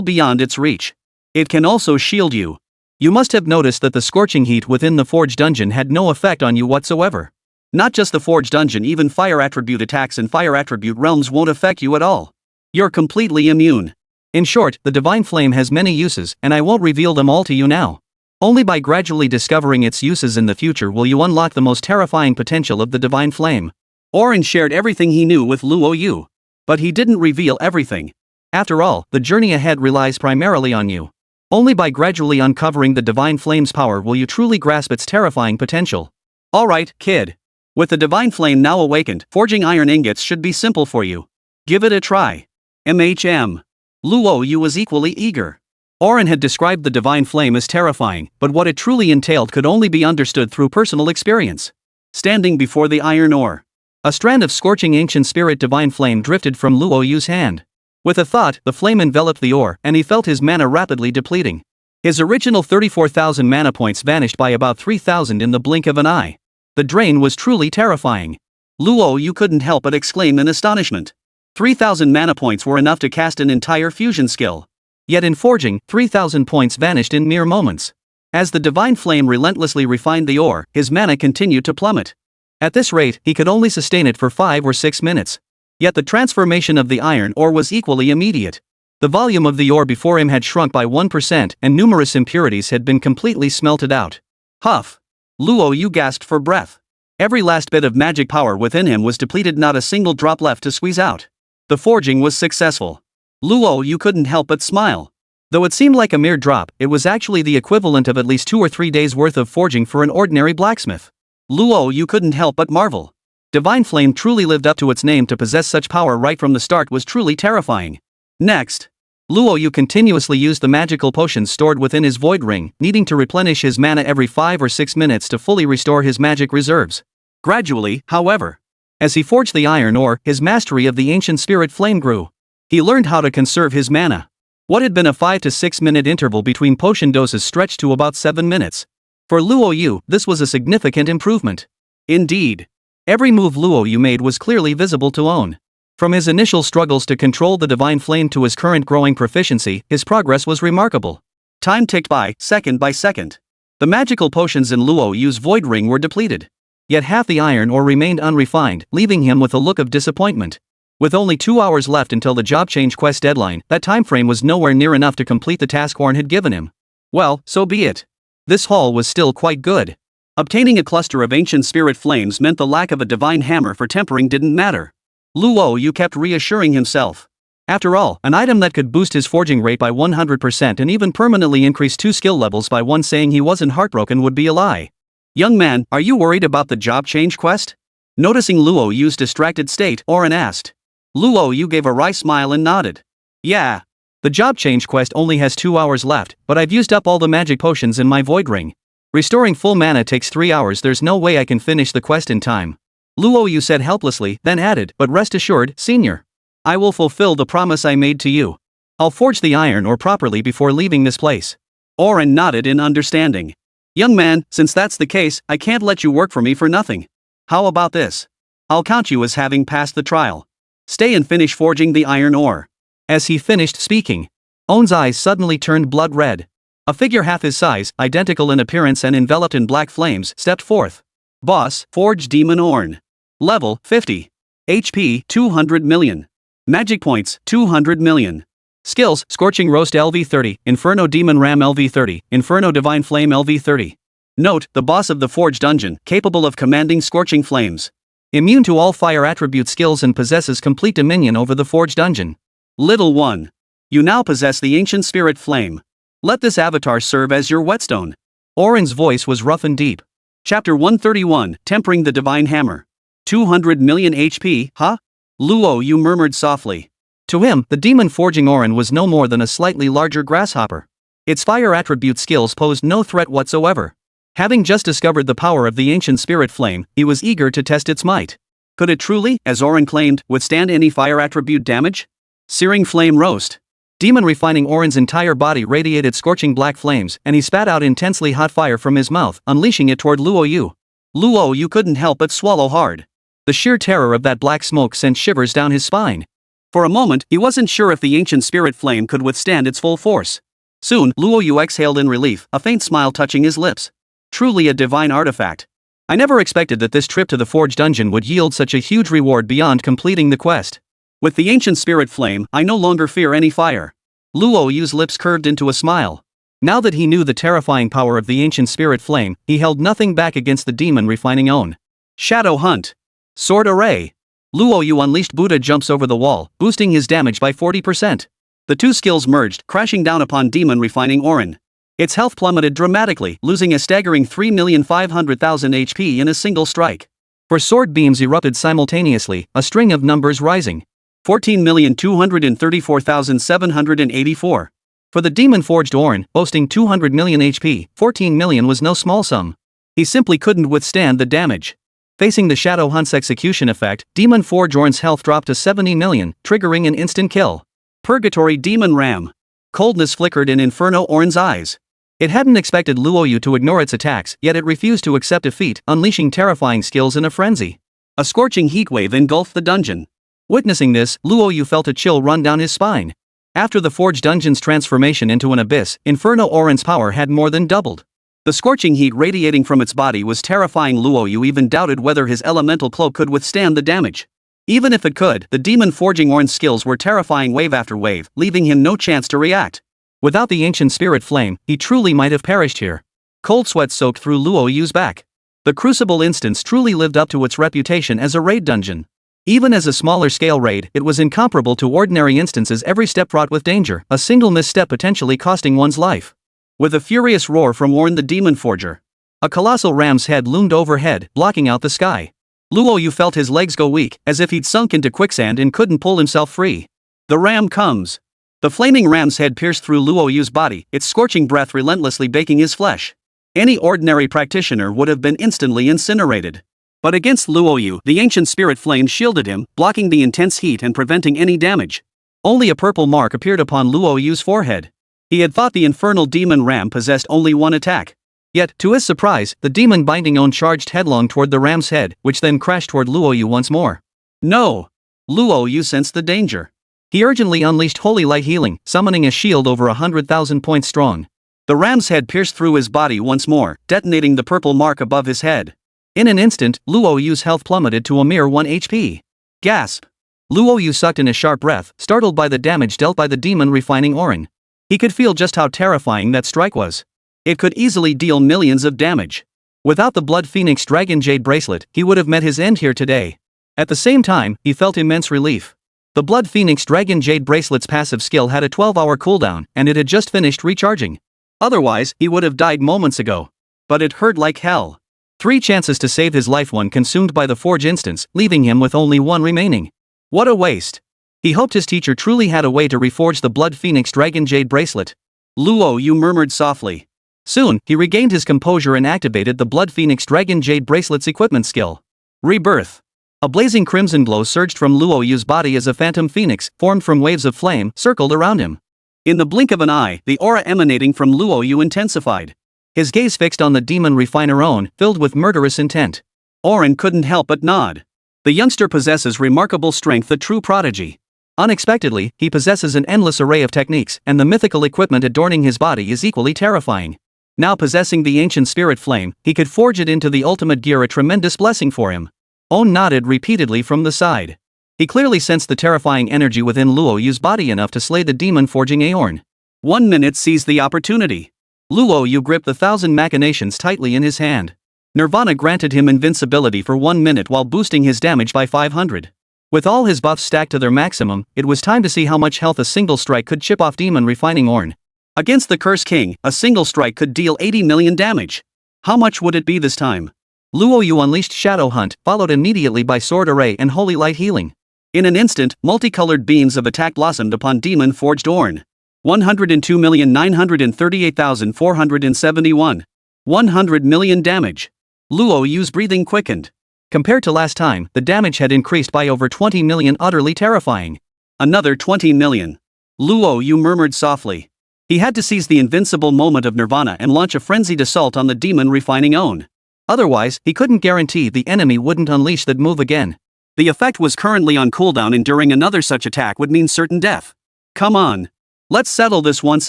beyond its reach. It can also shield you. You must have noticed that the scorching heat within the forge dungeon had no effect on you whatsoever. Not just the forge dungeon, even fire attribute attacks and fire attribute realms won't affect you at all. You're completely immune. In short, the divine flame has many uses, and I won't reveal them all to you now. Only by gradually discovering its uses in the future will you unlock the most terrifying potential of the divine flame. Oren shared everything he knew with Luo Yu. But he didn't reveal everything. After all, the journey ahead relies primarily on you. Only by gradually uncovering the divine flame's power will you truly grasp its terrifying potential. Alright, kid. With the divine flame now awakened, forging iron ingots should be simple for you. Give it a try. MHM. Luo Yu was equally eager. Oren had described the divine flame as terrifying, but what it truly entailed could only be understood through personal experience. Standing before the iron ore. A strand of scorching ancient spirit divine flame drifted from Luo Yu's hand. With a thought, the flame enveloped the ore, and he felt his mana rapidly depleting. His original 34,000 mana points vanished by about 3,000 in the blink of an eye. The drain was truly terrifying. Luo Yu couldn't help but exclaim in astonishment. 3,000 mana points were enough to cast an entire fusion skill. Yet in forging, 3,000 points vanished in mere moments. As the divine flame relentlessly refined the ore, his mana continued to plummet. At this rate, he could only sustain it for 5 or 6 minutes. Yet the transformation of the iron ore was equally immediate. The volume of the ore before him had shrunk by 1% and numerous impurities had been completely smelted out. Huff! Luo Yu gasped for breath. Every last bit of magic power within him was depleted, not a single drop left to squeeze out. The forging was successful. Luo Yu couldn't help but smile. Though it seemed like a mere drop, it was actually the equivalent of at least 2 or 3 days worth of forging for an ordinary blacksmith. Luo Yu couldn't help but marvel. Divine Flame truly lived up to its name. To possess such power right from the start was truly terrifying. Next, Luo Yu continuously used the magical potions stored within his void ring, needing to replenish his mana every 5 or 6 minutes to fully restore his magic reserves. Gradually, however, as he forged the iron ore, his mastery of the ancient spirit flame grew. He learned how to conserve his mana. What had been a 5 to 6 minute interval between potion doses stretched to about 7 minutes. For Luo Yu, this was a significant improvement. Indeed, every move Luo Yu made was clearly visible to own. From his initial struggles to control the divine flame to his current growing proficiency, his progress was remarkable. Time ticked by second. The magical potions in Luo Yu's void ring were depleted. Yet half the iron ore remained unrefined, leaving him with a look of disappointment. With only 2 hours left until the job change quest deadline, that time frame was nowhere near enough to complete the task Horn had given him. Well, so be it. This haul was still quite good. Obtaining a cluster of ancient spirit flames meant the lack of a divine hammer for tempering didn't matter. Luo Yu kept reassuring himself. After all, an item that could boost his forging rate by 100% and even permanently increase 2 skill levels by 1, saying he wasn't heartbroken would be a lie. Young man, are you worried about the job change quest? Noticing Luo Yu's distracted state, Oren asked. Luo Yu gave a wry smile and nodded. Yeah. The job change quest only has 2 hours left, but I've used up all the magic potions in my void ring. Restoring full mana takes 3 hours. There's no way I can finish the quest in time. Luo Yu said helplessly, then added, but rest assured, senior. I will fulfill the promise I made to you. I'll forge the iron ore properly before leaving this place. Oren nodded in understanding. Young man, since that's the case, I can't let you work for me for nothing. How about this? I'll count you as having passed the trial. Stay and finish forging the iron ore. As he finished speaking, On's eyes suddenly turned blood red. A figure half his size, identical in appearance and enveloped in black flames, stepped forth. Boss, Forge Demon Orn. Level, 50. HP, 200 million. Magic points, 200 million. Skills, Scorching Roast LV30, Inferno Demon Ram LV30, Inferno Divine Flame LV30. Note, the boss of the Forge Dungeon, capable of commanding scorching flames. Immune to all fire attribute skills and possesses complete dominion over the Forge Dungeon. Little one. You now possess the ancient spirit flame. Let this avatar serve as your whetstone. Oren's voice was rough and deep. Chapter 131, Tempering the Divine Hammer. 200 million HP, huh? Luo Yu murmured softly. To him, the demon forging Oren was no more than a slightly larger grasshopper. Its fire attribute skills posed no threat whatsoever. Having just discovered the power of the ancient spirit flame, he was eager to test its might. Could it truly, as Oren claimed, withstand any fire attribute damage? Searing Flame Roast. Demon refining Oren's entire body radiated scorching black flames, and he spat out intensely hot fire from his mouth, unleashing it toward Luo Yu. Luo Yu couldn't help but swallow hard. The sheer terror of that black smoke sent shivers down his spine. For a moment, he wasn't sure if the ancient spirit flame could withstand its full force. Soon, Luo Yu exhaled in relief, a faint smile touching his lips. Truly a divine artifact. I never expected that this trip to the Forge Dungeon would yield such a huge reward beyond completing the quest. With the ancient spirit flame, I no longer fear any fire. Luo Yu's lips curved into a smile. Now that he knew the terrifying power of the ancient spirit flame, he held nothing back against the demon refining Own. Shadow Hunt. Sword Array. Luo Yu unleashed Buddha jumps over the wall, boosting his damage by 40%. The two skills merged, crashing down upon demon refining Oren. Its health plummeted dramatically, losing a staggering 3,500,000 HP in a single strike. For sword beams erupted simultaneously, a string of numbers rising. 14,234,784. For the demon-forged Oren, boasting 200 million HP, 14 million was no small sum. He simply couldn't withstand the damage. Facing the Shadow Hunt's execution effect, Demon Forge Orn's health dropped to 70 million, triggering an instant kill. Purgatory Demon Ram. Coldness flickered in Inferno Orn's eyes. It hadn't expected Luo Yu to ignore its attacks, yet it refused to accept defeat, unleashing terrifying skills in a frenzy. A scorching heatwave engulfed the dungeon. Witnessing this, Luo Yu felt a chill run down his spine. After the Forge Dungeon's transformation into an abyss, Inferno Orn's power had more than doubled. The scorching heat radiating from its body was terrifying. Luo Yu even doubted whether his elemental cloak could withstand the damage. Even if it could, the Demon Forging Orn's skills were terrifying wave after wave, leaving him no chance to react. Without the ancient spirit flame, he truly might have perished here. Cold sweat soaked through Luo Yu's back. The Crucible instance truly lived up to its reputation as a raid dungeon. Even as a smaller scale raid, it was incomparable to ordinary instances, every step fraught with danger, a single misstep potentially costing one's life. With a furious roar from Orn the Demon Forger, a colossal ram's head loomed overhead, blocking out the sky. Luo Yu felt his legs go weak, as if he'd sunk into quicksand and couldn't pull himself free. The ram comes. The flaming ram's head pierced through Luo Yu's body, its scorching breath relentlessly baking his flesh. Any ordinary practitioner would have been instantly incinerated. But against Luo Yu, the ancient spirit flame shielded him, blocking the intense heat and preventing any damage. Only a purple mark appeared upon Luo Yu's forehead. He had thought the infernal demon ram possessed only one attack. Yet, to his surprise, the demon binding One charged headlong toward the ram's head, which then crashed toward Luo Yu once more. No! Luo Yu sensed the danger. He urgently unleashed Holy Light Healing, summoning a shield over 100,000 points strong. The ram's head pierced through his body once more, detonating the purple mark above his head. In an instant, Luo Yu's health plummeted to a mere 1 HP. Gasp! Luo Yu sucked in a sharp breath, startled by the damage dealt by the demon refining Orin. He could feel just how terrifying that strike was. It could easily deal millions of damage. Without the Blood Phoenix Dragon Jade Bracelet, he would have met his end here today. At the same time, he felt immense relief. The Blood Phoenix Dragon Jade Bracelet's passive skill had a 12-hour cooldown, and it had just finished recharging. Otherwise, he would have died moments ago. But it hurt like hell. 3 chances to save his life, one consumed by the Forge instance, leaving him with only 1 remaining. What a waste. He hoped his teacher truly had a way to reforge the Blood Phoenix Dragon Jade Bracelet. Luo Yu murmured softly. Soon, he regained his composure and activated the Blood Phoenix Dragon Jade Bracelet's equipment skill. Rebirth. A blazing crimson glow surged from Luo Yu's body as a phantom phoenix, formed from waves of flame, circled around him. In the blink of an eye, the aura emanating from Luo Yu intensified. His gaze fixed on the demon refiner Orin, filled with murderous intent. Orin couldn't help but nod. The youngster possesses remarkable strength, a true prodigy. Unexpectedly, he possesses an endless array of techniques, and the mythical equipment adorning his body is equally terrifying. Now possessing the ancient spirit flame, he could forge it into the ultimate gear, a tremendous blessing for him. Orin nodded repeatedly from the side. He clearly sensed the terrifying energy within Luo Yu's body enough to slay the demon forging Aorn. 1 minute seized the opportunity. Luo Yu gripped the 1,000 machinations tightly in his hand. Nirvana granted him invincibility for 1 minute while boosting his damage by 500. With all his buffs stacked to their maximum, it was time to see how much health a single strike could chip off demon refining Aorn. Against the Curse King, a single strike could deal 80 million damage. How much would it be this time? Luo Yu unleashed Shadow Hunt, followed immediately by Sword Array and Holy Light Healing. In an instant, multicolored beams of attack blossomed upon demon forged Aorn. 102,938,471. 100 million damage. Luo Yu's breathing quickened. Compared to last time, the damage had increased by over 20 million, utterly terrifying. Another 20 million. Luo Yu murmured softly. He had to seize the invincible moment of Nirvana and launch a frenzied assault on the demon refining Aorn. Otherwise, he couldn't guarantee the enemy wouldn't unleash that move again. The effect was currently on cooldown. Enduring another such attack would mean certain death. Come on. Let's settle this once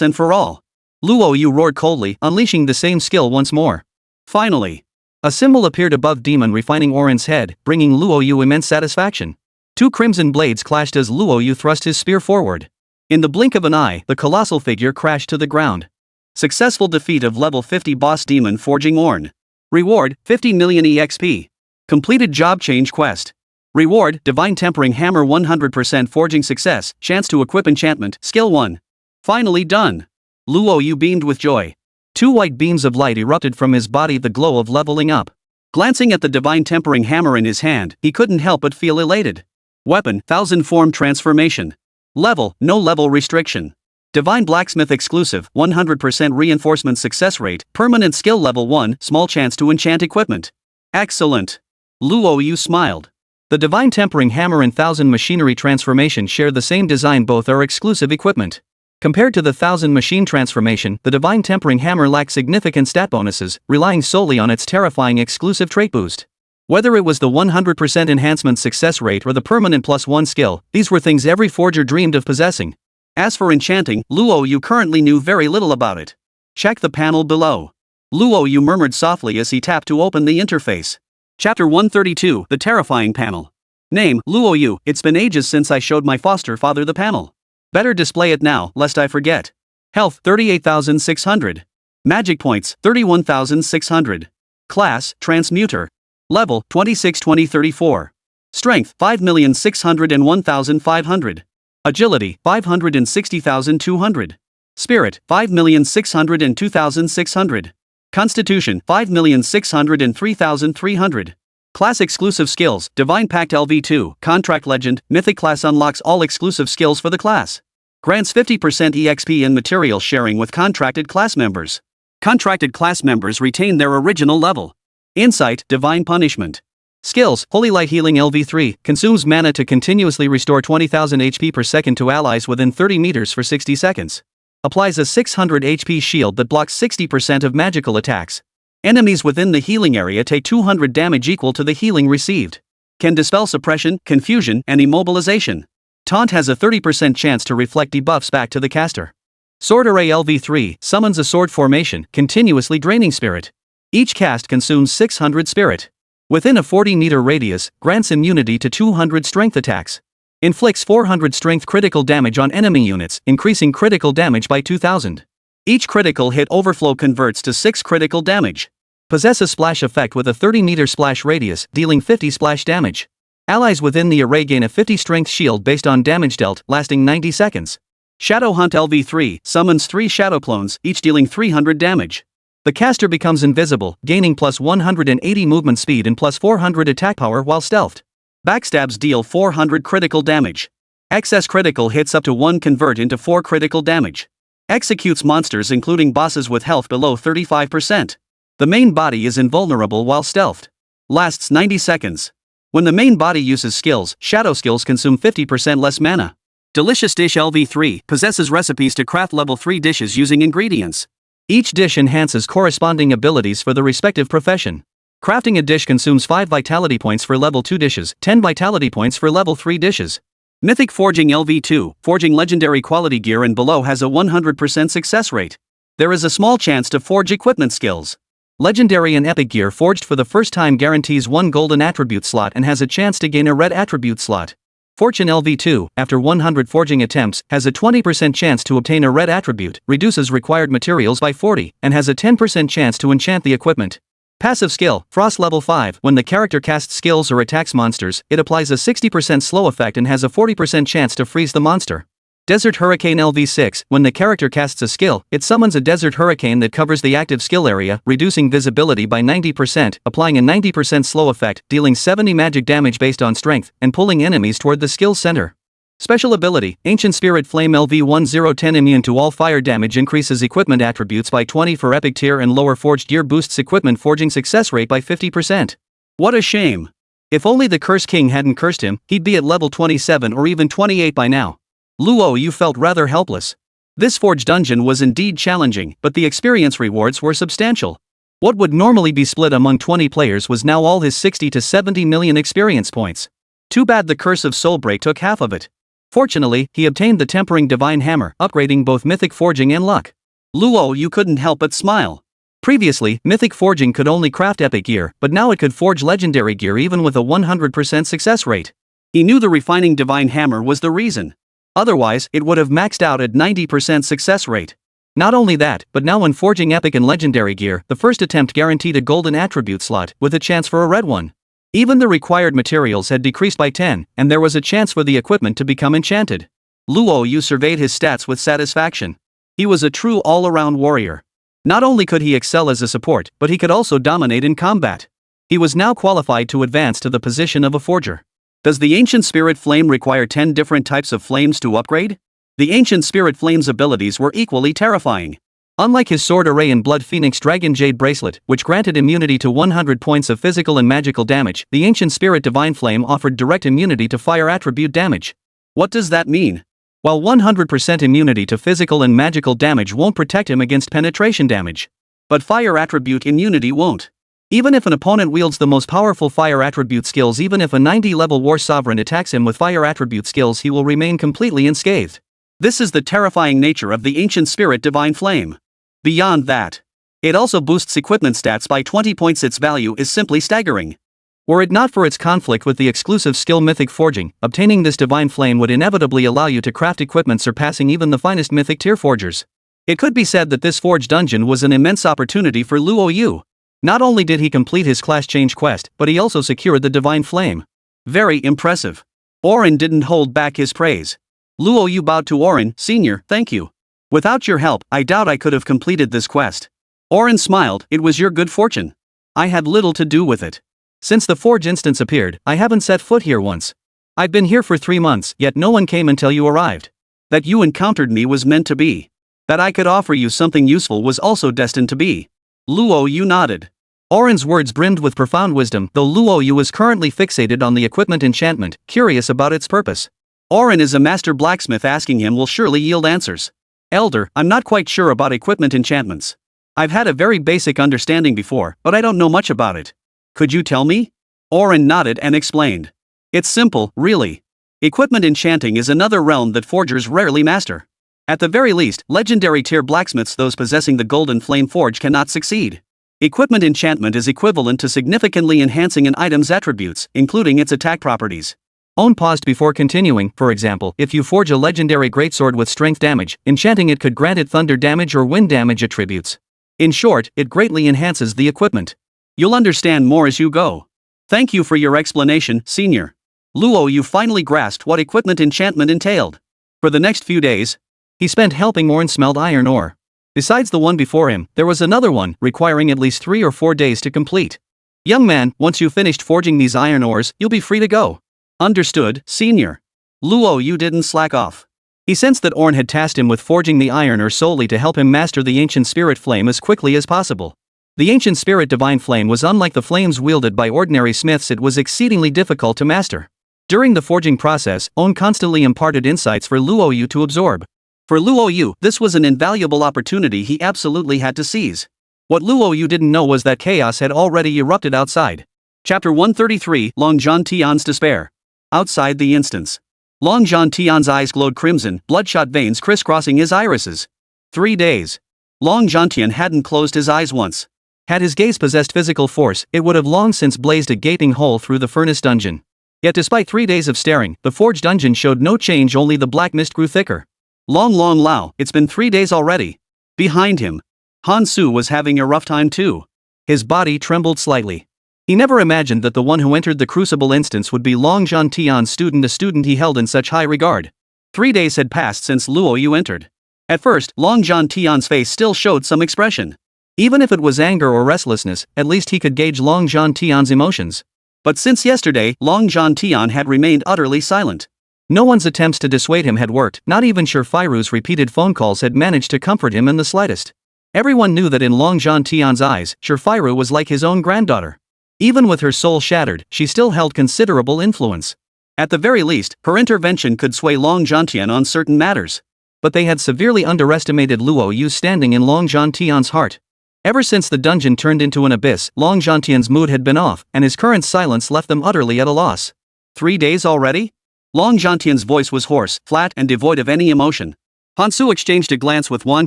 and for all. Luo Yu roared coldly, unleashing the same skill once more. Finally. A symbol appeared above demon refining Aorn's head, bringing Luo Yu immense satisfaction. 2 crimson blades clashed as Luo Yu thrust his spear forward. In the blink of an eye, the colossal figure crashed to the ground. Successful defeat of level 50 boss demon forging Aorn. Reward, 50 million EXP. Completed job change quest. Reward, Divine Tempering Hammer, 100% forging success, chance to equip enchantment, skill 1. Finally done. Luo Yu beamed with joy. 2 white beams of light erupted from his body, the glow of leveling up. Glancing at the Divine Tempering Hammer in his hand, he couldn't help but feel elated. Weapon, 1000 form transformation. Level, no level restriction. Divine Blacksmith exclusive, 100% reinforcement success rate, permanent skill level 1, small chance to enchant equipment. Excellent. Luo Yu smiled. The Divine Tempering Hammer and Thousand Machinery Transformation share the same design, both are exclusive equipment. Compared to the Thousand Machine Transformation, the Divine Tempering Hammer lacks significant stat bonuses, relying solely on its terrifying exclusive trait boost. Whether it was the 100% enhancement success rate or the permanent +1 skill, these were things every forger dreamed of possessing. As for enchanting, Luo Yu currently knew very little about it. Check the panel below. Luo Yu murmured softly as he tapped to open the interface. Chapter 132, The Terrifying Panel. Name, Luo Yu. It's been ages since I showed my foster father the panel. Better display it now, lest I forget. Health, 38,600. Magic points, 31,600. Class, Transmuter. Level, 26-20-34. Strength, 5,601,500. Agility, 560,200. Spirit, 5,602,600. Constitution, 5,603,300. Class exclusive skills, Divine Pact LV2, Contract Legend, Mythic class unlocks all exclusive skills for the class. Grants 50% EXP in material sharing with contracted class members. Contracted class members retain their original level. Insight, Divine Punishment. Skills, Holy Light Healing LV3, consumes mana to continuously restore 20,000 HP per second to allies within 30 meters for 60 seconds. Applies a 600 HP shield that blocks 60% of magical attacks. Enemies within the healing area take 200 damage equal to the healing received. Can dispel suppression, confusion, and immobilization. Taunt has a 30% chance to reflect debuffs back to the caster. Sword Array LV3 summons a sword formation, continuously draining spirit. Each cast consumes 600 spirit. Within a 40-meter radius, grants immunity to 200 strength attacks. Inflicts 400 strength critical damage on enemy units, increasing critical damage by 2,000. Each critical hit overflow converts to 6 critical damage. Possess a splash effect with a 30-meter splash radius, dealing 50 splash damage. Allies within the array gain a 50 strength shield based on damage dealt, lasting 90 seconds. Shadow Hunt LV3 summons 3 shadow clones, each dealing 300 damage. The caster becomes invisible, gaining plus 180 movement speed and plus 400 attack power while stealthed. Backstabs deal 400 critical damage. Excess critical hits up to 1 convert into 4 critical damage. Executes monsters including bosses with health below 35%. The main body is invulnerable while stealthed. Lasts 90 seconds. When the main body uses skills, shadow skills consume 50% less mana. Delicious Dish LV3 possesses recipes to craft level 3 dishes using ingredients. Each dish enhances corresponding abilities for the respective profession. Crafting a dish consumes 5 vitality points for level 2 dishes, 10 vitality points for level 3 dishes. Mythic Forging LV2, forging legendary quality gear and below has a 100% success rate. There is a small chance to forge equipment skills. Legendary and epic gear forged for the first time guarantees 1 golden attribute slot and has a chance to gain a red attribute slot. Fortune LV2, after 100 forging attempts, has a 20% chance to obtain a red attribute, reduces required materials by 40, and has a 10% chance to enchant the equipment. Passive skill, Frost level 5, when the character casts skills or attacks monsters, it applies a 60% slow effect and has a 40% chance to freeze the monster. Desert Hurricane LV6, when the character casts a skill, it summons a desert hurricane that covers the active skill area, reducing visibility by 90%, applying a 90% slow effect, dealing 70 magic damage based on strength, and pulling enemies toward the skill center. Special ability, Ancient Spirit Flame LV1010 immune to all fire damage, increases equipment attributes by 20 for epic tier and lower forged gear, boosts equipment forging success rate by 50%. What a shame. If only the Curse King hadn't cursed him, he'd be at level 27 or even 28 by now. Luo Yu felt rather helpless. This forge dungeon was indeed challenging, but the experience rewards were substantial. What would normally be split among 20 players was now all his 60 to 70 million experience points. Too bad the Curse of Soulbreak took half of it. Fortunately, he obtained the Tempering Divine Hammer, upgrading both Mythic Forging and Luck. Luo Yu couldn't help but smile. Previously, Mythic Forging could only craft epic gear, but now it could forge legendary gear even with a 100% success rate. He knew the Refining Divine Hammer was the reason. Otherwise, it would have maxed out at 90% success rate. Not only that, but now when forging epic and legendary gear, the first attempt guaranteed a golden attribute slot, with a chance for a red one. Even the required materials had decreased by 10, and there was a chance for the equipment to become enchanted. Luo Yu surveyed his stats with satisfaction. He was a true all-around warrior. Not only could he excel as a support, but he could also dominate in combat. He was now qualified to advance to the position of a forger. Does the Ancient Spirit Flame require 10 different types of flames to upgrade? The Ancient Spirit Flame's abilities were equally terrifying. Unlike his sword array and Blood Phoenix Dragon Jade bracelet, which granted immunity to 100 points of physical and magical damage, the Ancient Spirit Divine Flame offered direct immunity to fire attribute damage. What does that mean? While 100% immunity to physical and magical damage won't protect him against penetration damage. But fire attribute immunity won't. Even if an opponent wields the most powerful fire attribute skills, even if a 90-level War Sovereign attacks him with fire attribute skills, he will remain completely unscathed. This is the terrifying nature of the Ancient Spirit Divine Flame. Beyond that, it also boosts equipment stats by 20 points. Its value is simply staggering. Were it not for its conflict with the exclusive skill Mythic Forging, obtaining this Divine Flame would inevitably allow you to craft equipment surpassing even the finest Mythic tier forgers. It could be said that this Forge dungeon was an immense opportunity for Luo Yu. Not only did he complete his class change quest, but he also secured the Divine Flame. Very impressive. Orin didn't hold back his praise. Luo Yu bowed to Orin, "Senior, thank you. Without your help, I doubt I could have completed this quest." Orin smiled, "It was your good fortune. I had little to do with it. Since the Forge instance appeared, I haven't set foot here once. I've been here for 3 months, yet no one came until you arrived. That you encountered me was meant to be. That I could offer you something useful was also destined to be." Luo Yu nodded. Orin's words brimmed with profound wisdom, though Luo Yu was currently fixated on the equipment enchantment, curious about its purpose. Orin is a master blacksmith, asking him will surely yield answers. "Elder, I'm not quite sure about equipment enchantments. I've had a very basic understanding before, but I don't know much about it. Could you tell me?" Orin nodded and explained. "It's simple, really. Equipment enchanting is another realm that forgers rarely master. At the very least, legendary tier blacksmiths, those possessing the Golden Flame Forge, cannot succeed. Equipment enchantment is equivalent to significantly enhancing an item's attributes, including its attack properties." Owen paused before continuing. "For example, if you forge a legendary greatsword with strength damage, enchanting it could grant it thunder damage or wind damage attributes. In short, it greatly enhances the equipment. You'll understand more as you go. Thank you for your explanation, Senior." Luo Yu finally grasped what equipment enchantment entailed. For the next few days, he spent helping Orin smelt iron ore. Besides the one before him, there was another one, requiring at least 3 or 4 days to complete. "Young man, once you've finished forging these iron ores, you'll be free to go." "Understood, Senior." Luo Yu didn't slack off. He sensed that Orin had tasked him with forging the iron ore solely to help him master the Ancient Spirit Flame as quickly as possible. The Ancient Spirit Divine Flame was unlike the flames wielded by ordinary smiths. It was exceedingly difficult to master. During the forging process, Owen constantly imparted insights for Luo Yu to absorb. For Luo Yu, this was an invaluable opportunity he absolutely had to seize. What Luo Yu didn't know was that chaos had already erupted outside. Chapter 133, Long Zhan Tian's Despair. Outside the instance. Long Zhan Tian's eyes glowed crimson, bloodshot veins crisscrossing his irises. 3 days. Long Zhan Tian hadn't closed his eyes once. Had his gaze possessed physical force, it would have long since blazed a gaping hole through the furnace dungeon. Yet despite 3 days of staring, the forge dungeon showed no change, only the black mist grew thicker. Long Lao, it's been 3 days already." Behind him, Han Su was having a rough time too. His body trembled slightly. He never imagined that the one who entered the Crucible instance would be Long Zhan Tian's student, a student he held in such high regard. 3 days had passed since Luo Yu entered. At first, Long Zhan Tian's face still showed some expression. Even if it was anger or restlessness, at least he could gauge Long Zhan Tian's emotions. But since yesterday, Long Zhan Tian had remained utterly silent. No one's attempts to dissuade him had worked, not even Shirfiru's repeated phone calls had managed to comfort him in the slightest. Everyone knew that in Long Zhan Tian's eyes, Shirfiru was like his own granddaughter. Even with her soul shattered, she still held considerable influence. At the very least, her intervention could sway Long Zhan Tian on certain matters. But they had severely underestimated Luo Yu's standing in Long Zhan Tian's heart. Ever since the dungeon turned into an abyss, Long Zhan Tian's mood had been off, and his current silence left them utterly at a loss. 3 days already? Long Zhan Tian's voice was hoarse, flat, and devoid of any emotion. Han Su exchanged a glance with Wang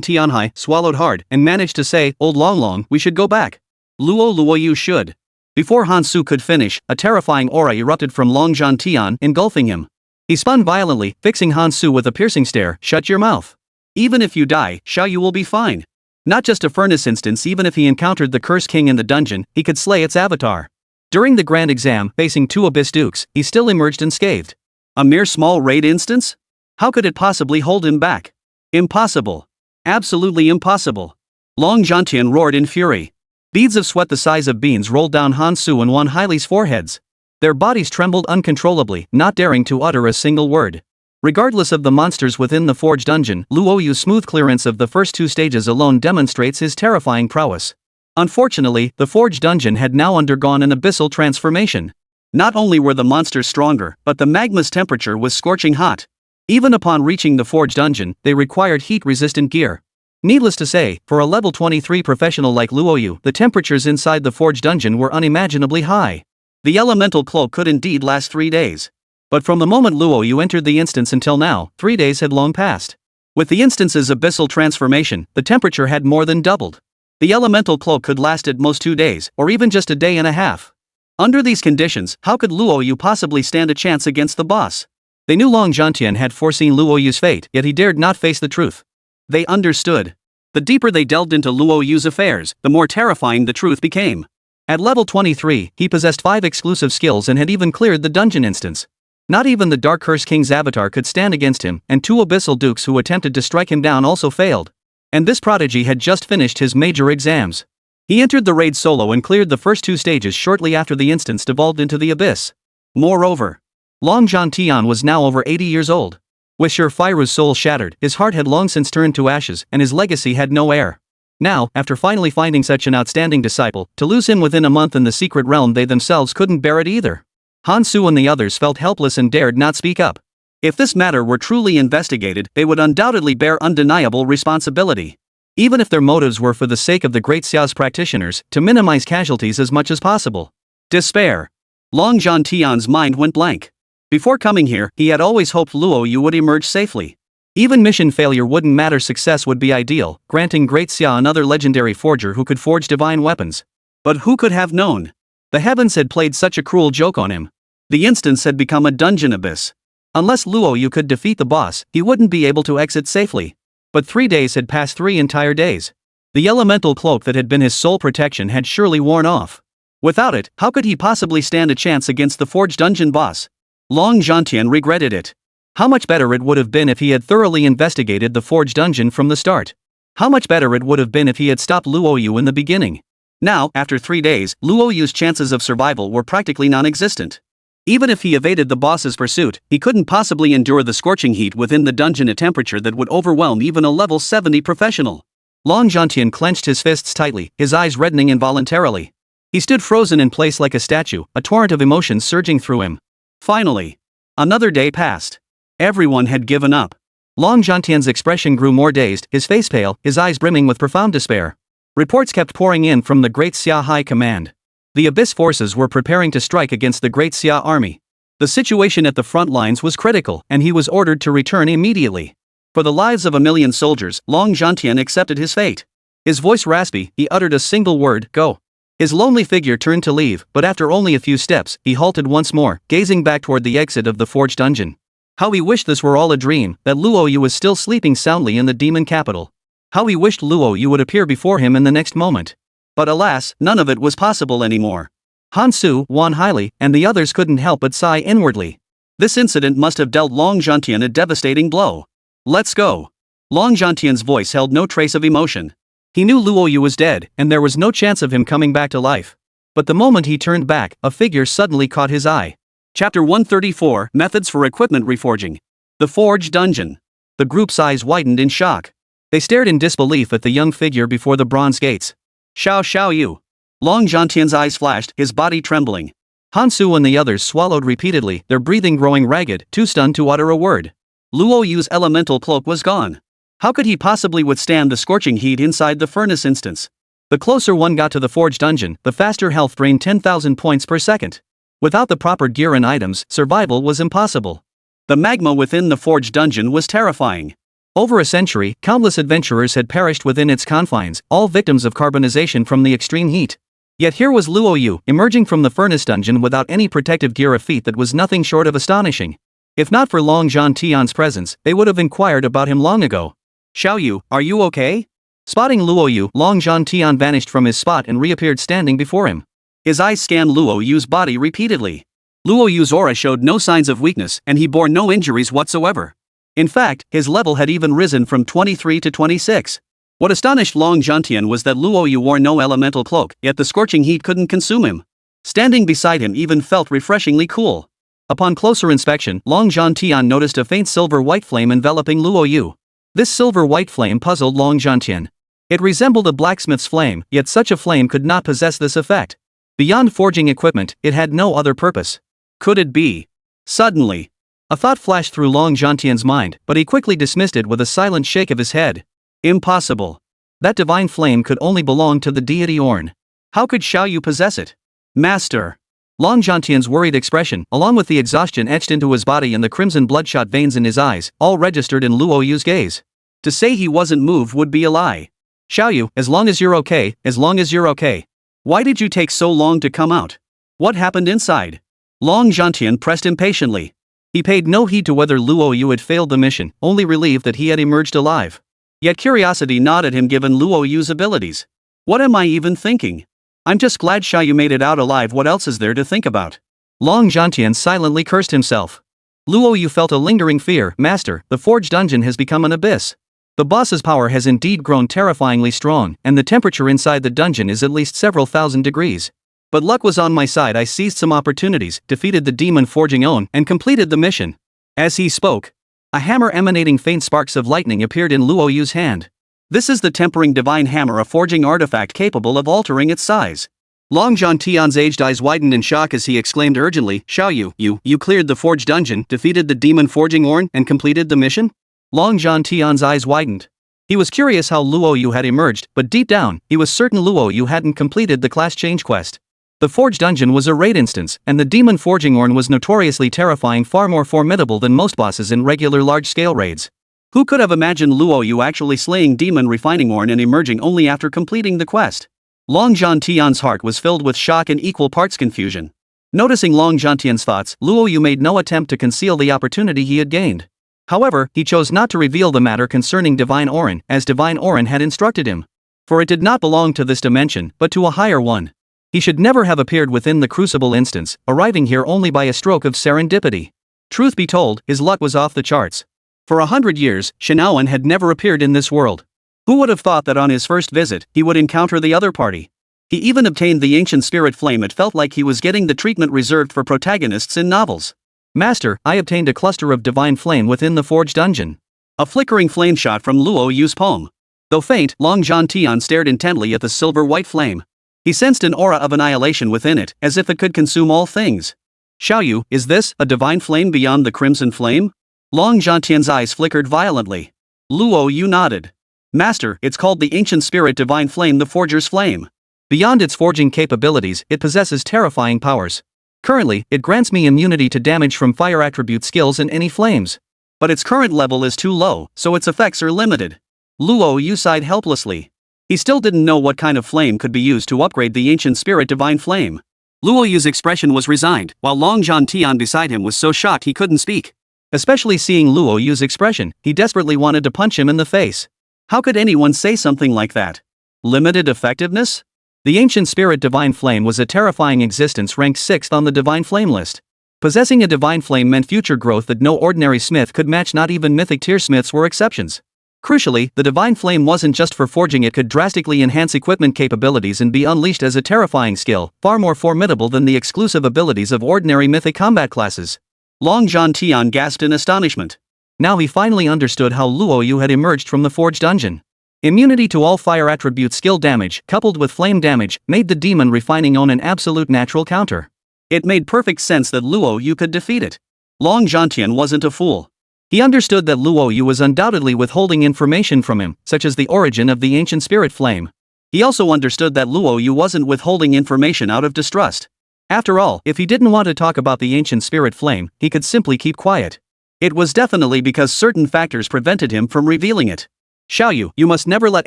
Tianhai, swallowed hard, and managed to say, "Old Long, we should go back." Luo Yu should. Before Han Su could finish, a terrifying aura erupted from Long Zhan Tian, engulfing him. He spun violently, fixing Han Su with a piercing stare. "Shut your mouth. Even if you die, Xiao Yu will be fine." Not just a furnace instance, even if he encountered the Curse King in the dungeon, he could slay its avatar. During the grand exam, facing 2 Abyss Dukes, he still emerged unscathed. A mere small raid instance? How could it possibly hold him back? Impossible. Absolutely impossible. Long Zhan Tian roared in fury. Beads of sweat the size of beans rolled down Han Su and Wan Hailei's foreheads. Their bodies trembled uncontrollably, not daring to utter a single word. Regardless of the monsters within the Forge dungeon, Luo Yu's smooth clearance of the first 2 stages alone demonstrates his terrifying prowess. Unfortunately, the Forge dungeon had now undergone an abyssal transformation. Not only were the monsters stronger, but the magma's temperature was scorching hot. Even upon reaching the Forge dungeon, they required heat-resistant gear. Needless to say, for a level 23 professional like Luo Yu, the temperatures inside the Forge dungeon were unimaginably high. The elemental cloak could indeed last 3 days. But from the moment Luo Yu entered the instance until now, 3 days had long passed. With the instance's abyssal transformation, the temperature had more than doubled. The elemental cloak could last at most 2 days, or even just a day and a half. Under these conditions, how could Luo Yu possibly stand a chance against the boss? They knew Long Zhantian had foreseen Luo Yu's fate, yet he dared not face the truth. They understood. The deeper they delved into Luo Yu's affairs, the more terrifying the truth became. At level 23, he possessed 5 exclusive skills and had even cleared the dungeon instance. Not even the Dark Curse King's avatar could stand against him, and 2 abyssal dukes who attempted to strike him down also failed. And this prodigy had just finished his major exams. He entered the raid solo and cleared the first 2 stages shortly after the instance devolved into the abyss. Moreover, Long Zhantian was now over 80 years old. With Sher Firu's soul shattered, his heart had long since turned to ashes, and his legacy had no heir. Now, after finally finding such an outstanding disciple, to lose him within a month in the secret realm, they themselves couldn't bear it either. Han Su and the others felt helpless and dared not speak up. If this matter were truly investigated, they would undoubtedly bear undeniable responsibility. Even if their motives were for the sake of the Great Xiao's practitioners, to minimize casualties as much as possible. Despair. Long Zhantian's mind went blank. Before coming here, he had always hoped Luo Yu would emerge safely. Even mission failure wouldn't matter, success would be ideal, granting Great Xia another legendary forger who could forge divine weapons. But who could have known? The heavens had played such a cruel joke on him. The instance had become a dungeon abyss. Unless Luo Yu could defeat the boss, he wouldn't be able to exit safely. But 3 days had passed, 3 entire days. The elemental cloak that had been his sole protection had surely worn off. Without it, how could he possibly stand a chance against the Forge dungeon boss? Long Zhantian regretted it. How much better it would have been if he had thoroughly investigated the Forge dungeon from the start. How much better it would have been if he had stopped Luo Yu in the beginning. Now, after 3 days, Luo Yu's chances of survival were practically non-existent. Even if he evaded the boss's pursuit, he couldn't possibly endure the scorching heat within the dungeon, a temperature that would overwhelm even a level 70 professional. Long Zhantian clenched his fists tightly, his eyes reddening involuntarily. He stood frozen in place like a statue, a torrent of emotions surging through him. Finally, another day passed. Everyone had given up. Long Zhantian's expression grew more dazed, his face pale, his eyes brimming with profound despair. Reports kept pouring in from the Great Xia High Command. The Abyss forces were preparing to strike against the Great Xia army. The situation at the front lines was critical, and he was ordered to return immediately. For the lives of a million soldiers, Long Zhantian accepted his fate. His voice raspy, he uttered a single word, "Go." His lonely figure turned to leave, but after only a few steps, he halted once more, gazing back toward the exit of the Forge dungeon. How he wished this were all a dream, that Luo Yu was still sleeping soundly in the demon capital. How he wished Luo Yu would appear before him in the next moment. But alas, none of it was possible anymore. Han Su, Wan Haili, and the others couldn't help but sigh inwardly. This incident must have dealt Long Zhantian a devastating blow. Let's go. Long Zhantian's voice held no trace of emotion. He knew Luo Yu was dead, and there was no chance of him coming back to life. But the moment he turned back, a figure suddenly caught his eye. Chapter 134, Methods for Equipment Reforging. The Forge Dungeon. The group's eyes widened in shock. They stared in disbelief at the young figure before the bronze gates. Xiao Yu. Long Zhantian's eyes flashed, his body trembling. Han Su and the others swallowed repeatedly, their breathing growing ragged, too stunned to utter a word. Luo Yu's elemental cloak was gone. How could he possibly withstand the scorching heat inside the furnace instance? The closer one got to the Forge dungeon, the faster health drained 10,000 points per second. Without the proper gear and items, survival was impossible. The magma within the Forge dungeon was terrifying. Over a century, countless adventurers had perished within its confines, all victims of carbonization from the extreme heat. Yet here was Luo Yu, emerging from the furnace dungeon without any protective gear, a feat that was nothing short of astonishing. If not for Long Zhantian's presence, they would have inquired about him long ago. Xiao Yu, are you okay? Spotting Luo Yu, Long Zhantian vanished from his spot and reappeared standing before him. His eyes scanned Luo Yu's body repeatedly. Luo Yu's aura showed no signs of weakness, and he bore no injuries whatsoever. In fact, his level had even risen from 23 to 26. What astonished Long Zhantian was that Luo Yu wore no elemental cloak, yet the scorching heat couldn't consume him. Standing beside him even felt refreshingly cool. Upon closer inspection, Long Zhantian noticed a faint silver-white flame enveloping Luo Yu. This silver-white flame puzzled Long Zhantian. It resembled a blacksmith's flame, yet such a flame could not possess this effect. Beyond forging equipment, it had no other purpose. Could it be? Suddenly, a thought flashed through Long Zhantian's mind, but he quickly dismissed it with a silent shake of his head. Impossible. That divine flame could only belong to the deity Orn. How could Xiaoyu possess it? Master. Long Zhantian's worried expression, along with the exhaustion etched into his body and the crimson bloodshot veins in his eyes, all registered in Luo Yu's gaze. To say he wasn't moved would be a lie. Xiaoyu, as long as you're okay, as long as you're okay. Why did you take so long to come out? What happened inside? Long Zhantian pressed impatiently. He paid no heed to whether Luo Yu had failed the mission, only relieved that he had emerged alive. Yet curiosity gnawed at him given Luo Yu's abilities. What am I even thinking? I'm just glad Xiaoyu made it out alive. What else is there to think about? Long Zhantian silently cursed himself. Luo Yu felt a lingering fear. Master, the forge dungeon has become an abyss. The boss's power has indeed grown terrifyingly strong, and the temperature inside the dungeon is at least several thousand degrees. But luck was on my side. I seized some opportunities, defeated the demon forging On, and completed the mission. As he spoke, a hammer emanating faint sparks of lightning appeared in Luo Yu's hand. This is the tempering divine hammer, a forging artifact capable of altering its size. Long Zhantian's aged eyes widened in shock as he exclaimed urgently, Xiaoyu, you cleared the forge dungeon, defeated the demon forging Orn, and completed the mission? Long Zhantian's eyes widened. He was curious how Luo Yu had emerged, but deep down, he was certain Luo Yu hadn't completed the class change quest. The forge dungeon was a raid instance, and the demon forging Orn was notoriously terrifying, far more formidable than most bosses in regular large-scale raids. Who could have imagined Luo Yu actually slaying demon refining Orn and emerging only after completing the quest? Long Zhantian's heart was filled with shock and equal parts confusion. Noticing Long Zhantian's thoughts, Luo Yu made no attempt to conceal the opportunity he had gained. However, he chose not to reveal the matter concerning Divine Orin, as Divine Orin had instructed him. For it did not belong to this dimension, but to a higher one. He should never have appeared within the Crucible instance, arriving here only by a stroke of serendipity. Truth be told, his luck was off the charts. For 100 years, Shinaoan had never appeared in this world. Who would have thought that on his first visit, he would encounter the other party? He even obtained the ancient spirit flame. It felt like he was getting the treatment reserved for protagonists in novels. Master, I obtained a cluster of divine flame within the forge dungeon. A flickering flame shot from Luo Yu's palm. Though faint, Long Zhantian stared intently at the silver-white flame. He sensed an aura of annihilation within it, as if it could consume all things. Xiaoyu, is this a divine flame beyond the crimson flame? Long Zhantian's eyes flickered violently. Luo Yu nodded. Master, it's called the ancient spirit divine flame, the forger's flame. Beyond its forging capabilities, it possesses terrifying powers. Currently, it grants me immunity to damage from fire attribute skills and any flames. But its current level is too low, so its effects are limited. Luo Yu sighed helplessly. He still didn't know what kind of flame could be used to upgrade the ancient spirit divine flame. Luo Yu's expression was resigned, while Long Zhantian beside him was so shocked he couldn't speak. Especially seeing Luo Yu's expression, he desperately wanted to punch him in the face. How could anyone say something like that? Limited effectiveness? The ancient spirit divine flame was a terrifying existence, ranked 6th on the divine flame list. Possessing a divine flame meant future growth that no ordinary smith could match. Not even mythic tier smiths were exceptions. Crucially, the divine flame wasn't just for forging. It could drastically enhance equipment capabilities and be unleashed as a terrifying skill, far more formidable than the exclusive abilities of ordinary mythic combat classes. Long Zhantian gasped in astonishment. Now he finally understood how Luo Yu had emerged from the forge dungeon. Immunity to all fire attribute skill damage, coupled with flame damage, made the demon refining On an absolute natural counter. It made perfect sense that Luo Yu could defeat it. Long Zhantian wasn't a fool. He understood that Luo Yu was undoubtedly withholding information from him, such as the origin of the ancient spirit flame. He also understood that Luo Yu wasn't withholding information out of distrust. After all, if he didn't want to talk about the ancient spirit flame, he could simply keep quiet. It was definitely because certain factors prevented him from revealing it. Xiaoyu, you must never let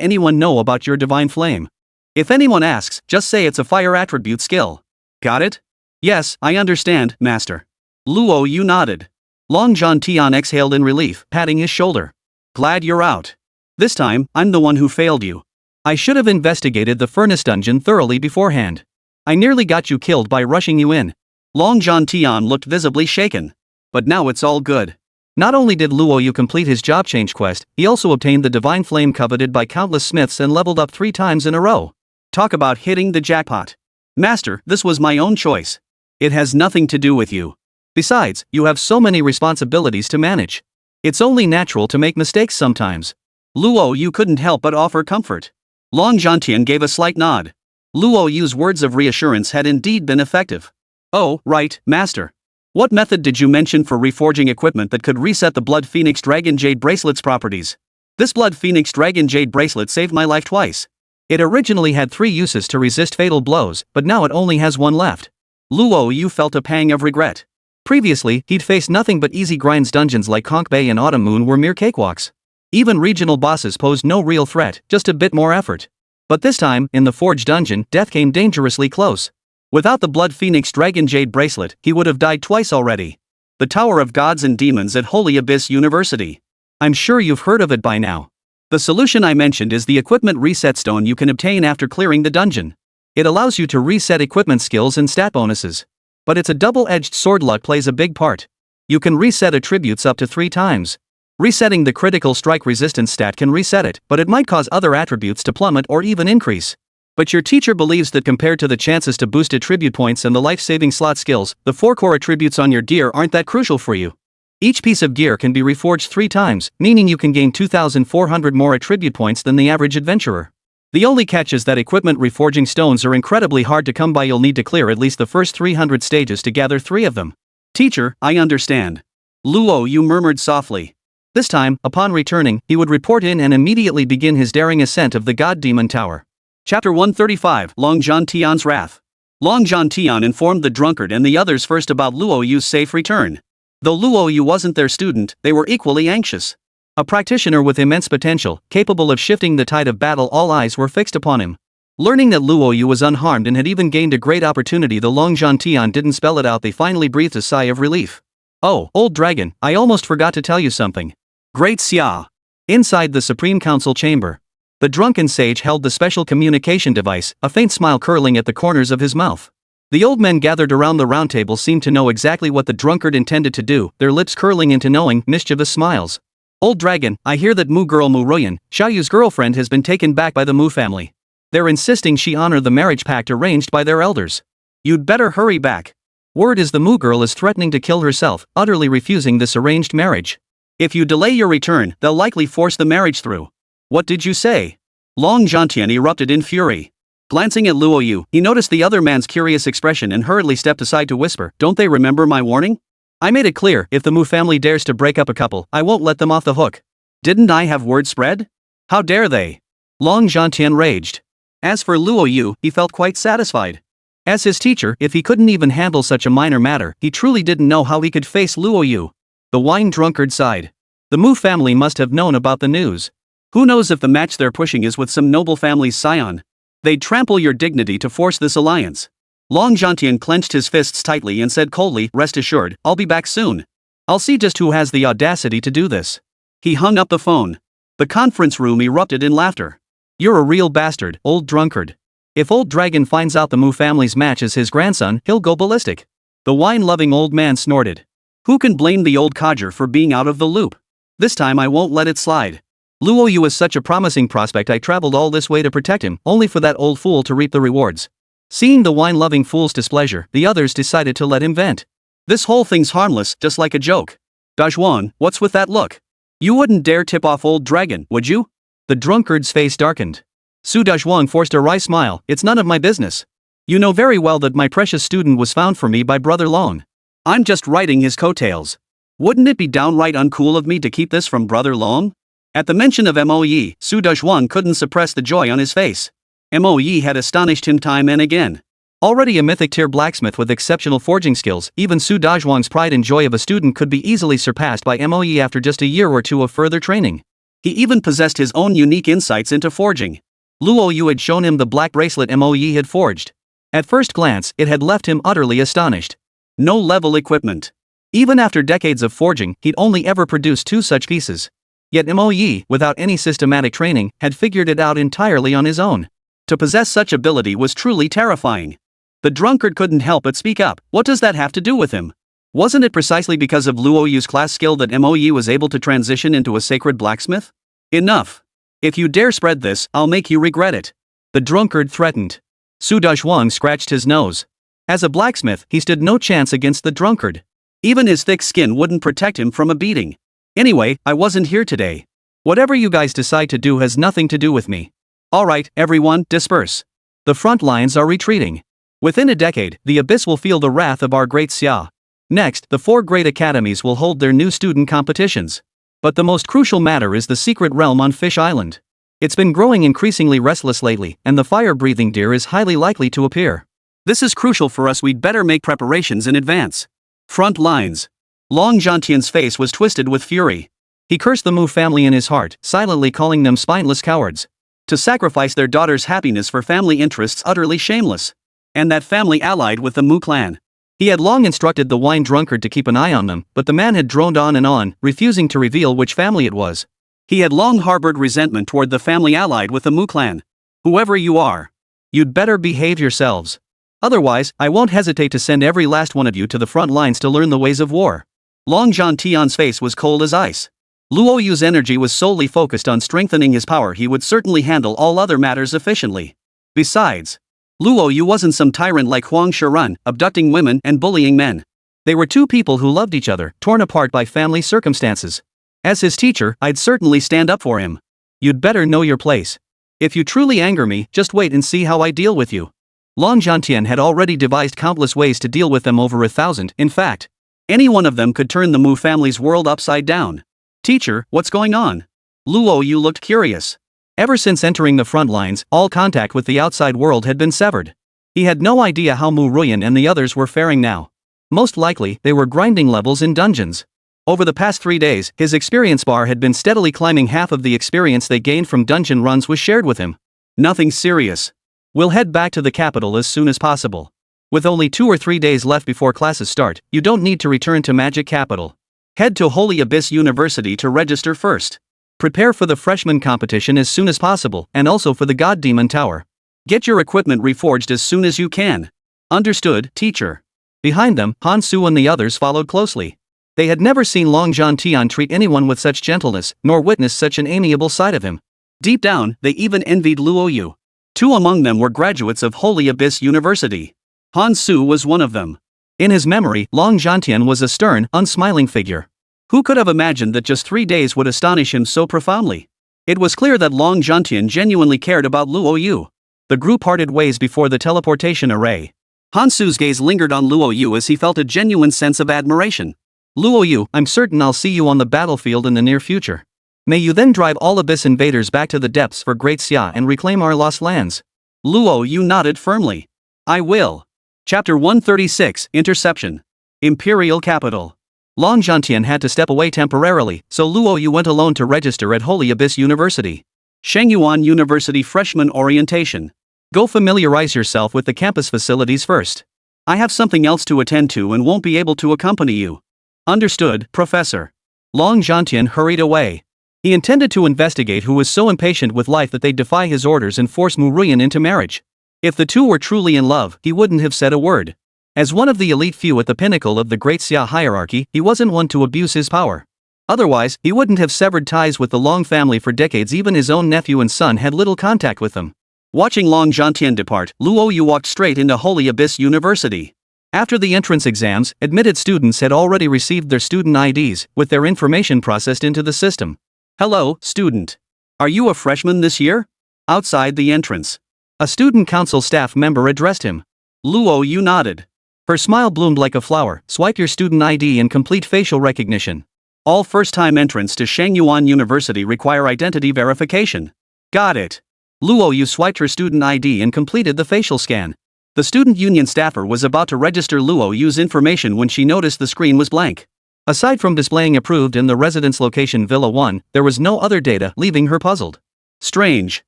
anyone know about your divine flame. If anyone asks, just say it's a fire attribute skill. Got it? Yes, I understand, Master. Luo Yu nodded. Long Zhantian exhaled in relief, patting his shoulder. Glad you're out. This time, I'm the one who failed you. I should have investigated the furnace dungeon thoroughly beforehand. I nearly got you killed by rushing you in. Long Zhantian looked visibly shaken. But now it's all good. Not only did Luo Yu complete his job change quest, he also obtained the divine flame coveted by countless smiths and leveled up 3 times in a row. Talk about hitting the jackpot. Master, this was my own choice. It has nothing to do with you. Besides, you have so many responsibilities to manage. It's only natural to make mistakes sometimes. Luo Yu couldn't help but offer comfort. Long Zhantian gave a slight nod. Luo Yu's words of reassurance had indeed been effective. Oh, right, master. What method did you mention for reforging equipment that could reset the Blood Phoenix Dragon Jade Bracelet's properties? This Blood Phoenix Dragon Jade Bracelet saved my life twice. It originally had 3 uses to resist fatal blows, but now it only has 1 left. Luo Yu felt a pang of regret. Previously, he'd faced nothing but easy grinds. Dungeons like Conch Bay and Autumn Moon were mere cakewalks. Even regional bosses posed no real threat, just a bit more effort. But this time, in the Forge dungeon, death came dangerously close. Without the Blood Phoenix Dragon Jade Bracelet, he would have died twice already. The Tower of Gods and Demons at Holy Abyss University. I'm sure you've heard of it by now. The solution I mentioned is the equipment reset stone you can obtain after clearing the dungeon. It allows you to reset equipment skills and stat bonuses. But it's a double-edged sword. Luck plays a big part. You can reset attributes up to 3 times. Resetting the critical strike resistance stat can reset it, but it might cause other attributes to plummet or even increase. But your teacher believes that compared to the chances to boost attribute points and the life-saving slot skills, the 4 core attributes on your gear aren't that crucial for you. Each piece of gear can be reforged 3 times, meaning you can gain 2,400 more attribute points than the average adventurer. The only catch is that equipment reforging stones are incredibly hard to come by. You'll need to clear at least the first 300 stages to gather 3 of them. Teacher, I understand. Luo Yu murmured softly. This time, upon returning, he would report in and immediately begin his daring ascent of the God Demon Tower. Chapter 135, Long Zhantian's Wrath. Long Zhantian informed the drunkard and the others first about Luo Yu's safe return. Though Luo Yu wasn't their student, they were equally anxious. A practitioner with immense potential, capable of shifting the tide of battle, all eyes were fixed upon him. Learning that Luo Yu was unharmed and had even gained a great opportunity, the Long Zhantian didn't spell it out. They finally breathed a sigh of relief. Oh, old dragon, I almost forgot to tell you something. Great Xia. Inside the Supreme Council chamber, the drunken sage held the special communication device, a faint smile curling at the corners of his mouth. The old men gathered around the round table seemed to know exactly what the drunkard intended to do, their lips curling into knowing, mischievous smiles. Old dragon, I hear that Mu Ruyan, Xiaoyu's girlfriend, has been taken back by the Mu family. They're insisting she honor the marriage pact arranged by their elders. You'd better hurry back. Word is the Mu girl is threatening to kill herself, utterly refusing this arranged marriage. If you delay your return, they'll likely force the marriage through. What did you say? Long Zhantian erupted in fury. Glancing at Luo Yu, he noticed the other man's curious expression and hurriedly stepped aside to whisper, "Don't they remember my warning? I made it clear, if the Mu family dares to break up a couple, I won't let them off the hook. Didn't I have word spread? How dare they?" Long Zhantian raged. As for Luo Yu, he felt quite satisfied. As his teacher, if he couldn't even handle such a minor matter, he truly didn't know how he could face Luo Yu. The wine drunkard sighed. The Mu family must have known about the news. Who knows if the match they're pushing is with some noble family's scion? They'd trample your dignity to force this alliance. Long Zhantian clenched his fists tightly and said coldly, "Rest assured, I'll be back soon. I'll see just who has the audacity to do this." He hung up the phone. The conference room erupted in laughter. "You're a real bastard, old drunkard. If old dragon finds out the Mu family's match is his grandson, he'll go ballistic." The wine-loving old man snorted. Who can blame the old codger for being out of the loop? This time I won't let it slide. Luo Yu is such a promising prospect. I traveled all this way to protect him, only for that old fool to reap the rewards. Seeing the wine-loving fool's displeasure, the others decided to let him vent. This whole thing's harmless, just like a joke. Dazhuang, what's with that look? You wouldn't dare tip off old dragon, would you? The drunkard's face darkened. Su Dazhuang forced a wry smile. It's none of my business. You know very well that my precious student was found for me by Brother Long. I'm just riding his coattails. Wouldn't it be downright uncool of me to keep this from Brother Long? At the mention of Mo Yi, Su Dazhuang couldn't suppress the joy on his face. Mo Yi had astonished him time and again. Already a mythic tier blacksmith with exceptional forging skills, even Su Dazhuang's pride and joy of a student could be easily surpassed by Mo Yi after just a year or two of further training. He even possessed his own unique insights into forging. Luo Yu had shown him the black bracelet Mo Yi had forged. At first glance, it had left him utterly astonished. No level equipment. Even after decades of forging, he'd only ever produced 2 such pieces. Yet Mo Yi, without any systematic training, had figured it out entirely on his own. To possess such ability was truly terrifying. The drunkard couldn't help but speak up. What does that have to do with him? Wasn't it precisely because of Luo Yu's class skill that Mo Yi was able to transition into a sacred blacksmith? Enough. If you dare spread this, I'll make you regret it. The drunkard threatened. Su Dazhuang scratched his nose. As a blacksmith, he stood no chance against the drunkard. Even his thick skin wouldn't protect him from a beating. Anyway, I wasn't here today. Whatever you guys decide to do has nothing to do with me. Alright, everyone, disperse. The front lines are retreating. Within a decade, the Abyss will feel the wrath of our great Xia. Next, the 4 great academies will hold their new student competitions. But the most crucial matter is the secret realm on Fish Island. It's been growing increasingly restless lately, and the fire-breathing deer is highly likely to appear. This is crucial for us. We'd better make preparations in advance. Front lines. Long Zhantian's face was twisted with fury. He cursed the Mu family in his heart, silently calling them spineless cowards. To sacrifice their daughter's happiness for family interests utterly shameless. And that family allied with the Mu clan. He had long instructed the wine drunkard to keep an eye on them, but the man had droned on, refusing to reveal which family it was. He had long harbored resentment toward the family allied with the Mu clan. Whoever you are, you'd better behave yourselves. Otherwise, I won't hesitate to send every last one of you to the front lines to learn the ways of war. Long Zhantian's face was cold as ice. Luo Yu's energy was solely focused on strengthening his power. He would certainly handle all other matters efficiently. Besides, Luo Yu wasn't some tyrant like Huang Shirun, abducting women and bullying men. They were 2 people who loved each other, torn apart by family circumstances. As his teacher, I'd certainly stand up for him. You'd better know your place. If you truly anger me, just wait and see how I deal with you. Long Zhantian had already devised countless ways to deal with them, over 1,000, in fact. Any one of them could turn the Mu family's world upside down. Teacher, what's going on? Luo Yu looked curious. Ever since entering the front lines, all contact with the outside world had been severed. He had no idea how Mu Ruyan and the others were faring now. Most likely, they were grinding levels in dungeons. Over the past 3 days, his experience bar had been steadily climbing. Half of the experience they gained from dungeon runs was shared with him. Nothing serious. We'll head back to the capital as soon as possible. With only 2 or 3 days left before classes start, you don't need to return to Magic Capital. Head to Holy Abyss University to register first. Prepare for the freshman competition as soon as possible, and also for the God Demon Tower. Get your equipment reforged as soon as you can. Understood, teacher. Behind them, Han Su and the others followed closely. They had never seen Long Zhantian treat anyone with such gentleness, nor witnessed such an amiable side of him. Deep down, they even envied Luo Yu. 2 among them were graduates of Holy Abyss University. Han Su was one of them. In his memory, Long Zhantian was a stern, unsmiling figure. Who could have imagined that just 3 days would astonish him so profoundly? It was clear that Long Zhantian genuinely cared about Luo Yu. The group parted ways before the teleportation array. Han Su's gaze lingered on Luo Yu as he felt a genuine sense of admiration. Luo Yu, I'm certain I'll see you on the battlefield in the near future. May you then drive all Abyss invaders back to the depths for Great Xia and reclaim our lost lands. Luo Yu nodded firmly. I will. Chapter 136, Interception. Imperial Capital. Long Zhantian had to step away temporarily, so Luo Yu went alone to register at Holy Abyss University. Shengyuan University Freshman Orientation. Go familiarize yourself with the campus facilities first. I have something else to attend to and won't be able to accompany you. Understood, Professor. Long Zhantian hurried away. He intended to investigate who was so impatient with life that they'd defy his orders and force Mu Ruyan into marriage. If the 2 were truly in love, he wouldn't have said a word. As one of the elite few at the pinnacle of the Great Xia hierarchy, he wasn't one to abuse his power. Otherwise, he wouldn't have severed ties with the Long family for decades. Even his own nephew and son had little contact with them. Watching Long Zhantian depart, Luo Yu walked straight into Holy Abyss University. After the entrance exams, admitted students had already received their student IDs, with their information processed into the system. Hello, student. Are you a freshman this year? Outside the entrance, a student council staff member addressed him. Luo Yu nodded. Her smile bloomed like a flower. Swipe your student ID and complete facial recognition. All first-time entrants to Shengyuan University require identity verification. Got it. Luo Yu swiped her student ID and completed the facial scan. The student union staffer was about to register Luo Yu's information when she noticed the screen was blank. Aside from displaying approved in the residence location Villa 1, there was no other data, leaving her puzzled. Strange.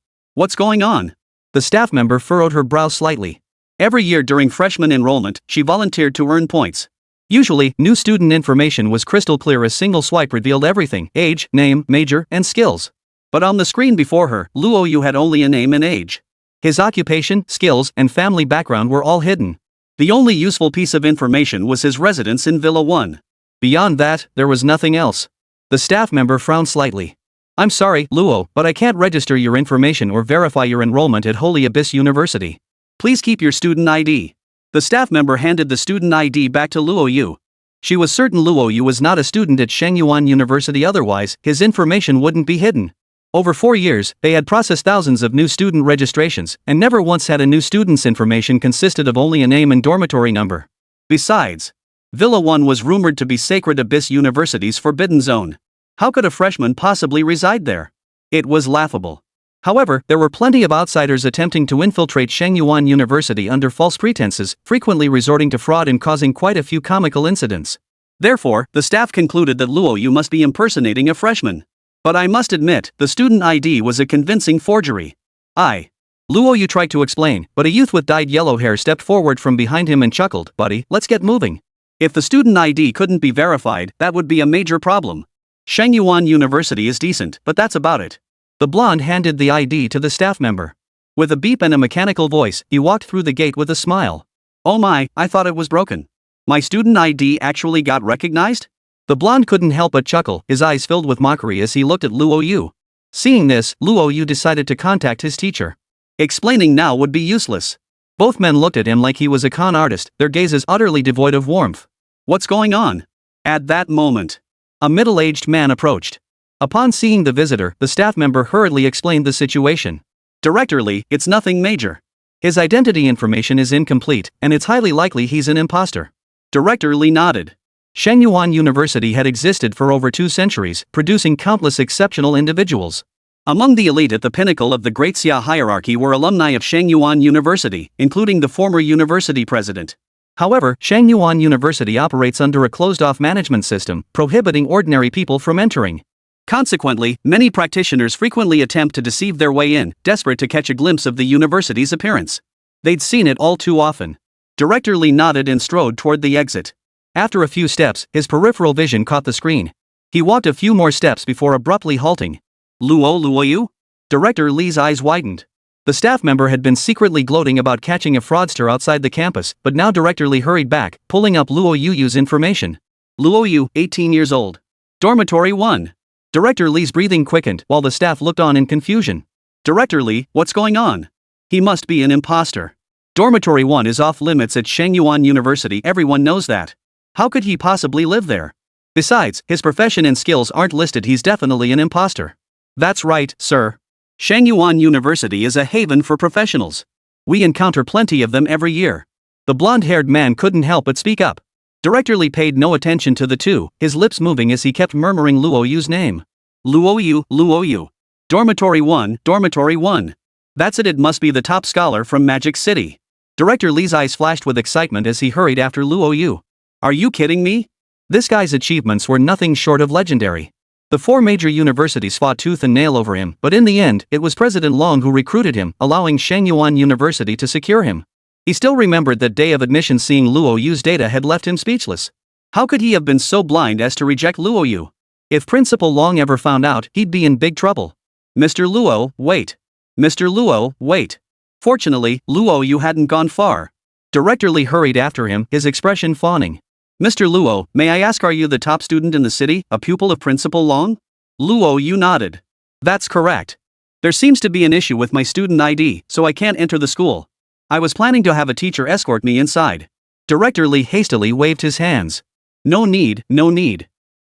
What's going on? The staff member furrowed her brow slightly. Every year during freshman enrollment, she volunteered to earn points. Usually, new student information was crystal clear. A single swipe revealed everything: age, name, major, and skills. But on the screen before her, Luo Yu had only a name and age. His occupation, skills, and family background were all hidden. The only useful piece of information was his residence in Villa 1. Beyond that, there was nothing else. The staff member frowned slightly. I'm sorry, Luo, but I can't register your information or verify your enrollment at Holy Abyss University. Please keep your student ID. The staff member handed the student ID back to Luo Yu. She was certain Luo Yu was not a student at Shangyuan University, otherwise, his information wouldn't be hidden. Over 4 years, they had processed thousands of new student registrations, and never once had a new student's information consisted of only a name and dormitory number. Besides, Villa 1 was rumored to be Sacred Abyss University's forbidden zone. How could a freshman possibly reside there? It was laughable. However, there were plenty of outsiders attempting to infiltrate Shangyuan University under false pretenses, frequently resorting to fraud and causing quite a few comical incidents. Therefore, the staff concluded that Luo Yu must be impersonating a freshman. But I must admit, the student ID was a convincing forgery. Luo Yu tried to explain, but a youth with dyed yellow hair stepped forward from behind him and chuckled, "Buddy, let's get moving. If the student ID couldn't be verified, that would be a major problem. Shangyuan University is decent, but that's about it." The blonde handed the ID to the staff member. With a beep and a mechanical voice, he walked through the gate with a smile. "Oh my, I thought it was broken. My student ID actually got recognized?" The blonde couldn't help but chuckle, his eyes filled with mockery as he looked at Luo Yu. Seeing this, Luo Yu decided to contact his teacher. Explaining now would be useless. Both men looked at him like he was a con artist, their gazes utterly devoid of warmth. "What's going on?" At that moment, a middle-aged man approached. Upon seeing the visitor, the staff member hurriedly explained the situation. "Director Lee, it's nothing major. His identity information is incomplete, and it's highly likely he's an imposter." Director Lee nodded. Shangyuan University had existed for over 2 centuries, producing countless exceptional individuals. Among the elite at the pinnacle of the Great Xia hierarchy were alumni of Shangyuan University, including the former university president. However, Shangyuan University operates under a closed-off management system, prohibiting ordinary people from entering. Consequently, many practitioners frequently attempt to deceive their way in, desperate to catch a glimpse of the university's appearance. They'd seen it all too often. Director Lee nodded and strode toward the exit. After a few steps, his peripheral vision caught the screen. He walked a few more steps before abruptly halting. Luo Yu? Director Lee's eyes widened. The staff member had been secretly gloating about catching a fraudster outside the campus, but now Director Lee hurried back, pulling up Luo Yu's information. Luo Yu, 18 years old. Dormitory 1. Director Lee's breathing quickened while the staff looked on in confusion. "Director Lee, what's going on? He must be an imposter. Dormitory 1 is off limits at Shangyuan University, everyone knows that. How could he possibly live there? Besides, his profession and skills aren't listed, he's definitely an imposter." "That's right, sir. Shangyuan University is a haven for professionals. We encounter plenty of them every year." The blonde-haired man couldn't help but speak up. Director Lee paid no attention to the two, his lips moving as he kept murmuring Luo Yu's name. Luo Yu. Dormitory 1, Dormitory 1. That's it must be the top scholar from Magic City. Director Lee's eyes flashed with excitement as he hurried after Luo Yu. "Are you kidding me?" This guy's achievements were nothing short of legendary. The 4 major universities fought tooth and nail over him, but in the end, it was President Long who recruited him, allowing Shangyuan University to secure him. He still remembered that day of admission. Seeing Luo Yu's data had left him speechless. How could he have been so blind as to reject Luo Yu? If Principal Long ever found out, he'd be in big trouble. "Mr. Luo, wait. Mr. Luo, wait." Fortunately, Luo Yu hadn't gone far. Director Lee hurried after him, his expression fawning. "Mr. Luo, may I ask, are you the top student in the city, a pupil of Principal Long?" Luo Yu nodded. "That's correct. There seems to be an issue with my student ID, so I can't enter the school. I was planning to have a teacher escort me inside." Director Lee hastily waved his hands. No need.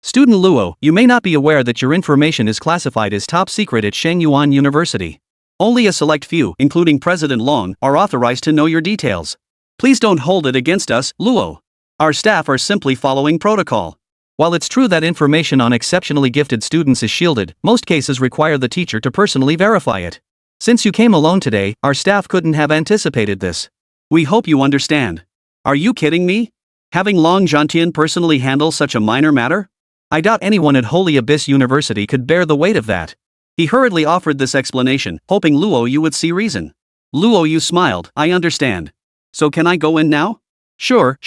Student Luo, you may not be aware that your information is classified as top secret at Shangyuan University. Only a select few, including President Long, are authorized to know your details. Please don't hold it against us, Luo. Our staff are simply following protocol. While it's true that information on exceptionally gifted students is shielded, most cases require the teacher to personally verify it. Since you came alone today, our staff couldn't have anticipated this. We hope you understand. Are you kidding me? Having Long Zhantian personally handle such a minor matter? I doubt anyone at Holy Abyss University could bear the weight of that. He hurriedly offered this explanation, hoping Luo Yu would see reason. Luo Yu smiled. "I understand. So can I go in now?" Sure.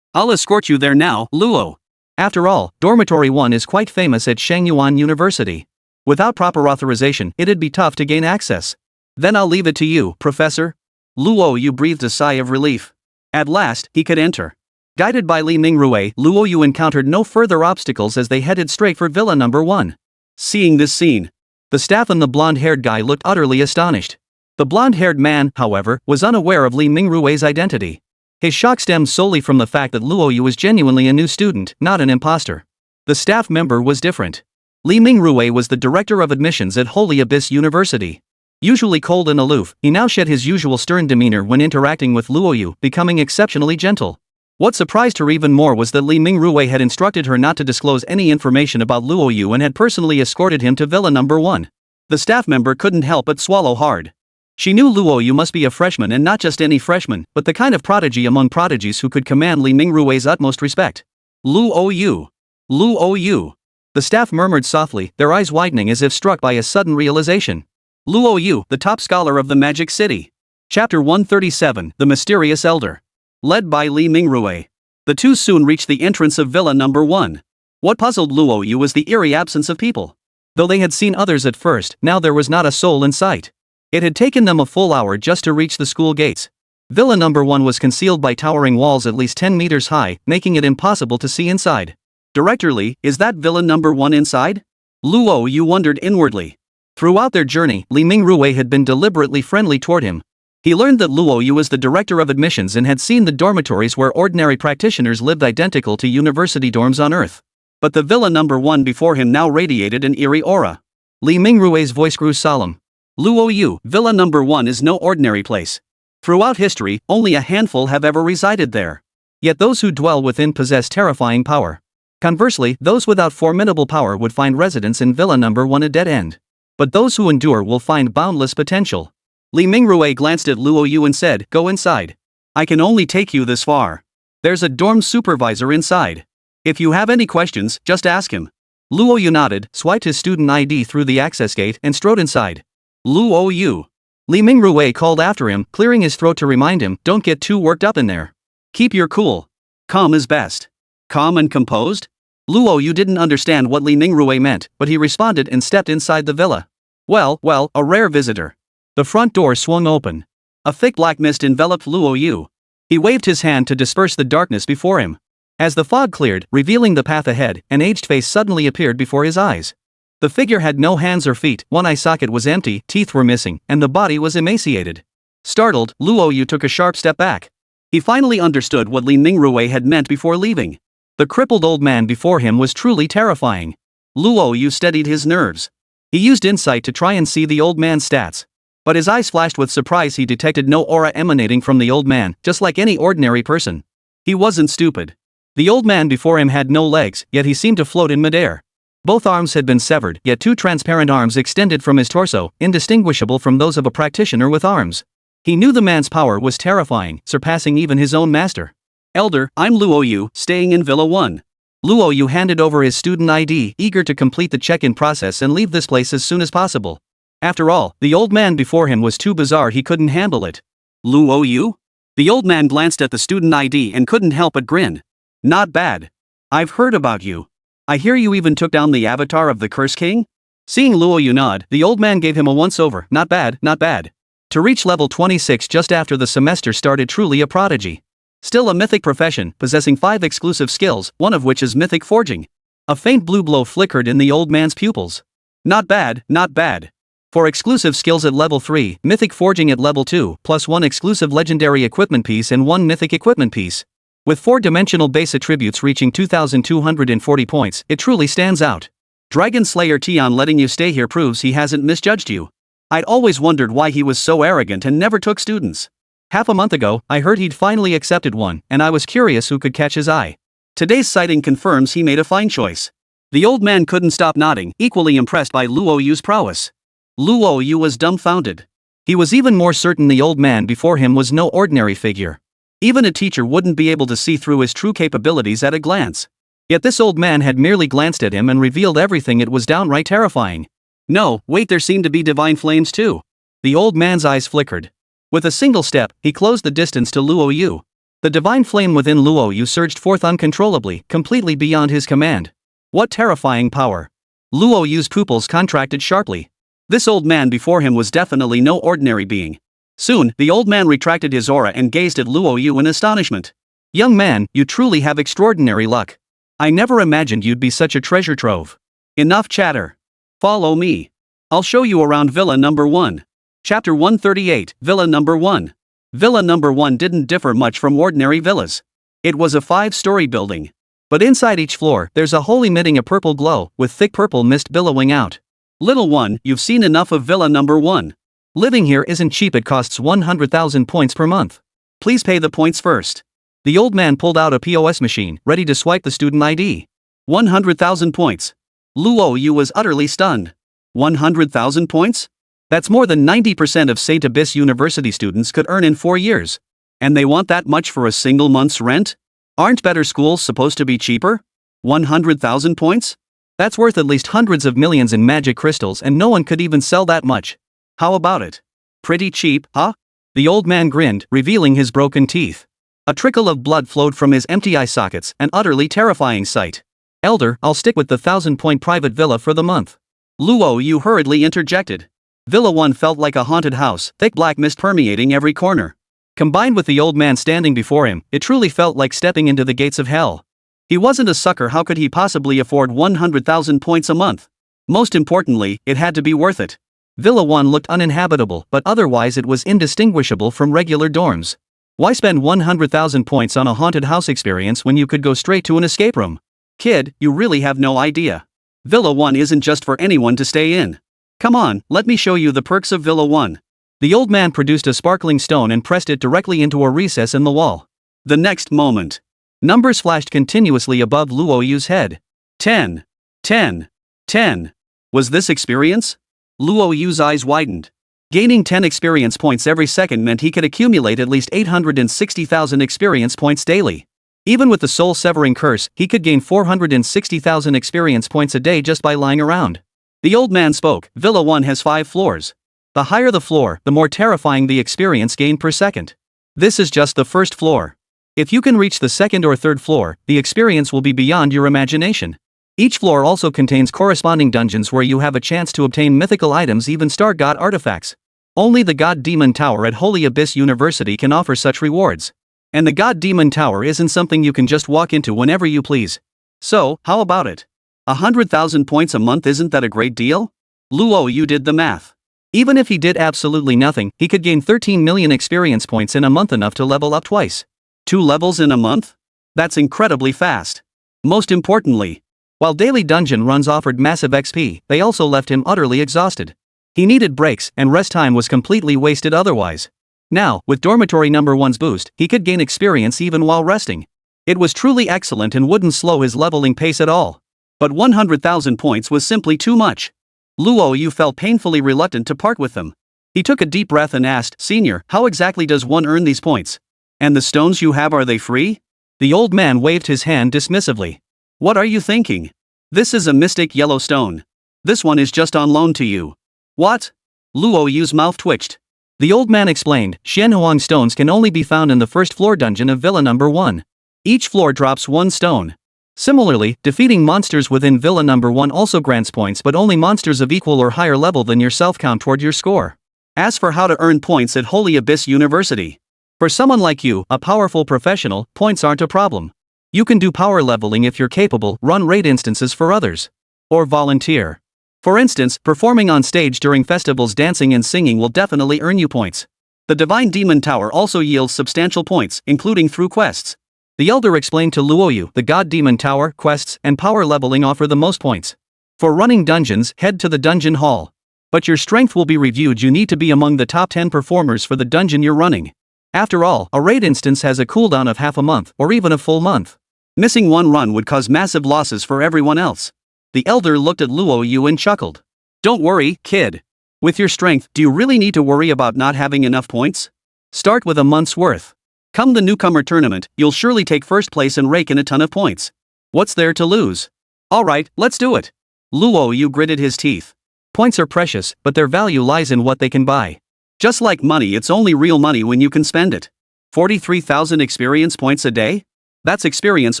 I'll escort you there now, Luo. After all, Dormitory 1 is quite famous at Shangyuan University. Without proper authorization, it'd be tough to gain access. Then I'll leave it to you, Professor. Luo Yu breathed a sigh of relief. At last, he could enter. Guided by Li Mingrui, Luo Yu encountered no further obstacles as they headed straight for Villa number 1. Seeing this scene, the staff and the blonde-haired guy looked utterly astonished. The blonde-haired man, however, was unaware of Li Mingrui's identity. His shock stemmed solely from the fact that Luo Yu was genuinely a new student, not an imposter. The staff member was different. Li Mingrui was the director of admissions at Holy Abyss University. Usually cold and aloof, he now shed his usual stern demeanor when interacting with Luo Yu, becoming exceptionally gentle. What surprised her even more was that Li Mingrui had instructed her not to disclose any information about Luo Yu and had personally escorted him to Villa Number 1. The staff member couldn't help but swallow hard. She knew Luo Yu must be a freshman, and not just any freshman, but the kind of prodigy among prodigies who could command Li Mingrui's utmost respect. Luo Yu. Luo Yu. The staff murmured softly, their eyes widening as if struck by a sudden realization. Luo Yu, the top scholar of the Magic City. Chapter 137, The Mysterious Elder. Led by Li Mingrui. The two soon reached the entrance of Villa Number 1. What puzzled Luo Yu was the eerie absence of people. Though they had seen others at first, now there was not a soul in sight. It had taken them a full hour just to reach the school gates. Villa Number 1 was concealed by towering walls at least 10 meters high, making it impossible to see inside. Director Li, is that Villa Number 1 inside? Luo Yu wondered inwardly. Throughout their journey, Li Mingrui had been deliberately friendly toward him. He learned that Luo Yu was the director of admissions and had seen the dormitories where ordinary practitioners lived identical to university dorms on Earth. But the Villa Number 1 before him now radiated an eerie aura. Li Mingrui's voice grew solemn. Luo Yu, Villa Number 1 is no ordinary place. Throughout history, only a handful have ever resided there. Yet those who dwell within possess terrifying power. Conversely, those without formidable power would find residence in Villa Number 1 a dead end. But those who endure will find boundless potential. Li Mingrui glanced at Luo Yu and said, "Go inside. I can only take you this far. There's a dorm supervisor inside. If you have any questions, just ask him." Luo Yu nodded, swiped his student ID through the access gate, and strode inside. Luo Yu. Li Mingrui called after him, clearing his throat to remind him, "Don't get too worked up in there. Keep your cool. Calm is best." Calm and composed? Luo Yu didn't understand what Li Mingrui meant, but he responded and stepped inside the villa. Well, a rare visitor. The front door swung open. A thick black mist enveloped Luo Yu. He waved his hand to disperse the darkness before him. As the fog cleared, revealing the path ahead, an aged face suddenly appeared before his eyes. The figure had no hands or feet, one eye socket was empty, teeth were missing, and the body was emaciated. Startled, Luo Yu took a sharp step back. He finally understood what Li Mingrui had meant before leaving. The crippled old man before him was truly terrifying. Luo Yu steadied his nerves. He used insight to try and see the old man's stats. But his eyes flashed with surprise. He detected no aura emanating from the old man, just like any ordinary person. He wasn't stupid. The old man before him had no legs, yet he seemed to float in midair. Both arms had been severed, yet two transparent arms extended from his torso, indistinguishable from those of a practitioner with arms. He knew the man's power was terrifying, surpassing even his own master. "Elder, I'm Luo Yu, staying in Villa 1. Luo Yu handed over his student ID, eager to complete the check-in process and leave this place as soon as possible. After all, the old man before him was too bizarre, he couldn't handle it. Luo Yu? The old man glanced at the student ID and couldn't help but grin. Not bad. I've heard about you. I hear you even took down the avatar of the Curse King? Seeing Luo Yu nod, the old man gave him a once-over. Not bad, not bad. To reach level 26 just after the semester started, truly a prodigy. Still a mythic profession, possessing 5 exclusive skills, one of which is mythic forging. A faint blue glow flickered in the old man's pupils. Not bad, not bad. For exclusive skills at level 3, mythic forging at level 2, plus 1 exclusive legendary equipment piece and 1 mythic equipment piece. With 4-dimensional base attributes reaching 2,240 points, it truly stands out. Dragon Slayer Tian letting you stay here proves he hasn't misjudged you. I'd always wondered why he was so arrogant and never took students. Half a month ago, I heard he'd finally accepted one, and I was curious who could catch his eye. Today's sighting confirms he made a fine choice. The old man couldn't stop nodding, equally impressed by Luo Yu's prowess. Luo Yu was dumbfounded. He was even more certain the old man before him was no ordinary figure. Even a teacher wouldn't be able to see through his true capabilities at a glance. Yet this old man had merely glanced at him and revealed everything. It was downright terrifying. No, wait, there seemed to be divine flames too. The old man's eyes flickered. With a single step, he closed the distance to Luo Yu. The divine flame within Luo Yu surged forth uncontrollably, completely beyond his command. What terrifying power! Luo Yu's pupils contracted sharply. This old man before him was definitely no ordinary being. Soon, the old man retracted his aura and gazed at Luo Yu in astonishment. Young man, you truly have extraordinary luck. I never imagined you'd be such a treasure trove. Enough chatter. Follow me. I'll show you around Villa Number 1. Chapter 138, Villa Number 1. Villa number 1 didn't differ much from ordinary villas. It was a 5-story building. But inside each floor, there's a hole emitting a purple glow, with thick purple mist billowing out. Little one, you've seen enough of Villa number 1. Living here isn't cheap, it costs 100,000 points per month. Please pay the points first. The old man pulled out a POS machine, ready to swipe the student ID. 100,000 points. Luo Yu was utterly stunned. 100,000 points? That's more than 90% of St. Abyss University students could earn in 4 years. And they want that much for a single month's rent? Aren't better schools supposed to be cheaper? 100,000 points? That's worth at least hundreds of millions in magic crystals, and no one could even sell that much. How about it? Pretty cheap, huh? The old man grinned, revealing his broken teeth. A trickle of blood flowed from his empty eye sockets, an utterly terrifying sight. Elder, I'll stick with the 1,000-point private villa for the month. Luo Yu hurriedly interjected. Villa 1 felt like a haunted house, thick black mist permeating every corner. Combined with the old man standing before him, it truly felt like stepping into the gates of hell. He wasn't a sucker, how could he possibly afford 100,000 points a month? Most importantly, it had to be worth it. Villa 1 looked uninhabitable, but otherwise it was indistinguishable from regular dorms. Why spend 100,000 points on a haunted house experience when you could go straight to an escape room? Kid, you really have no idea. Villa 1 isn't just for anyone to stay in. Come on, let me show you the perks of Villa 1. The old man produced a sparkling stone and pressed it directly into a recess in the wall. The next moment, numbers flashed continuously above Luo Yu's head. 10, 10, 10. Was this experience? Luo Yu's eyes widened. Gaining 10 experience points every second meant he could accumulate at least 860,000 experience points daily. Even with the soul-severing curse, he could gain 460,000 experience points a day just by lying around. The old man spoke. Villa 1 has 5 floors. The higher the floor, the more terrifying the experience gain per second. This is just the first floor. If you can reach the second or third floor, the experience will be beyond your imagination. Each floor also contains corresponding dungeons where you have a chance to obtain mythical items, even star god artifacts. Only the God Demon Tower at Holy Abyss University can offer such rewards. And the God Demon Tower isn't something you can just walk into whenever you please. So, how about it? 100,000 points a month, isn't that a great deal? Luo Yu did the math. Even if he did absolutely nothing, he could gain 13 million experience points in a month, enough to level up twice. 2 levels in a month? That's incredibly fast. Most importantly, while daily dungeon runs offered massive XP, they also left him utterly exhausted. He needed breaks, and rest time was completely wasted otherwise. Now, with dormitory number 1's boost, he could gain experience even while resting. It was truly excellent and wouldn't slow his leveling pace at all. But 100,000 points was simply too much. Luo Yu felt painfully reluctant to part with them. He took a deep breath and asked, "Senior, how exactly does one earn these points? And the stones you have, are they free?" The old man waved his hand dismissively. "What are you thinking? This is a mystic yellow stone. This one is just on loan to you." "What?" Luo Yu's mouth twitched. The old man explained, Xianhuang stones can only be found in the first floor dungeon of Villa number 1. Each floor drops 1 stone. Similarly, defeating monsters within Villa number 1 also grants points, but only monsters of equal or higher level than yourself count toward your score. As for how to earn points at Holy Abyss University, for someone like you, a powerful professional, points aren't a problem. You can do power leveling if you're capable, run raid instances for others. Or volunteer. For instance, performing on stage during festivals, dancing and singing will definitely earn you points. The Divine Demon Tower also yields substantial points, including through quests. The elder explained to Luo Yu, the God Demon Tower, quests, and power leveling offer the most points. For running dungeons, head to the dungeon hall. But your strength will be reviewed. You need to be among the top 10 performers for the dungeon you're running. After all, a raid instance has a cooldown of half a month, or even a full month. Missing one run would cause massive losses for everyone else. The elder looked at Luo Yu and chuckled. "Don't worry, kid. With your strength, do you really need to worry about not having enough points? Start with a month's worth. Come the newcomer tournament, you'll surely take first place and rake in a ton of points. What's there to lose? Alright, let's do it." Luo Yu gritted his teeth. Points are precious, but their value lies in what they can buy. Just like money, it's only real money when you can spend it. 43,000 experience points a day? That's experience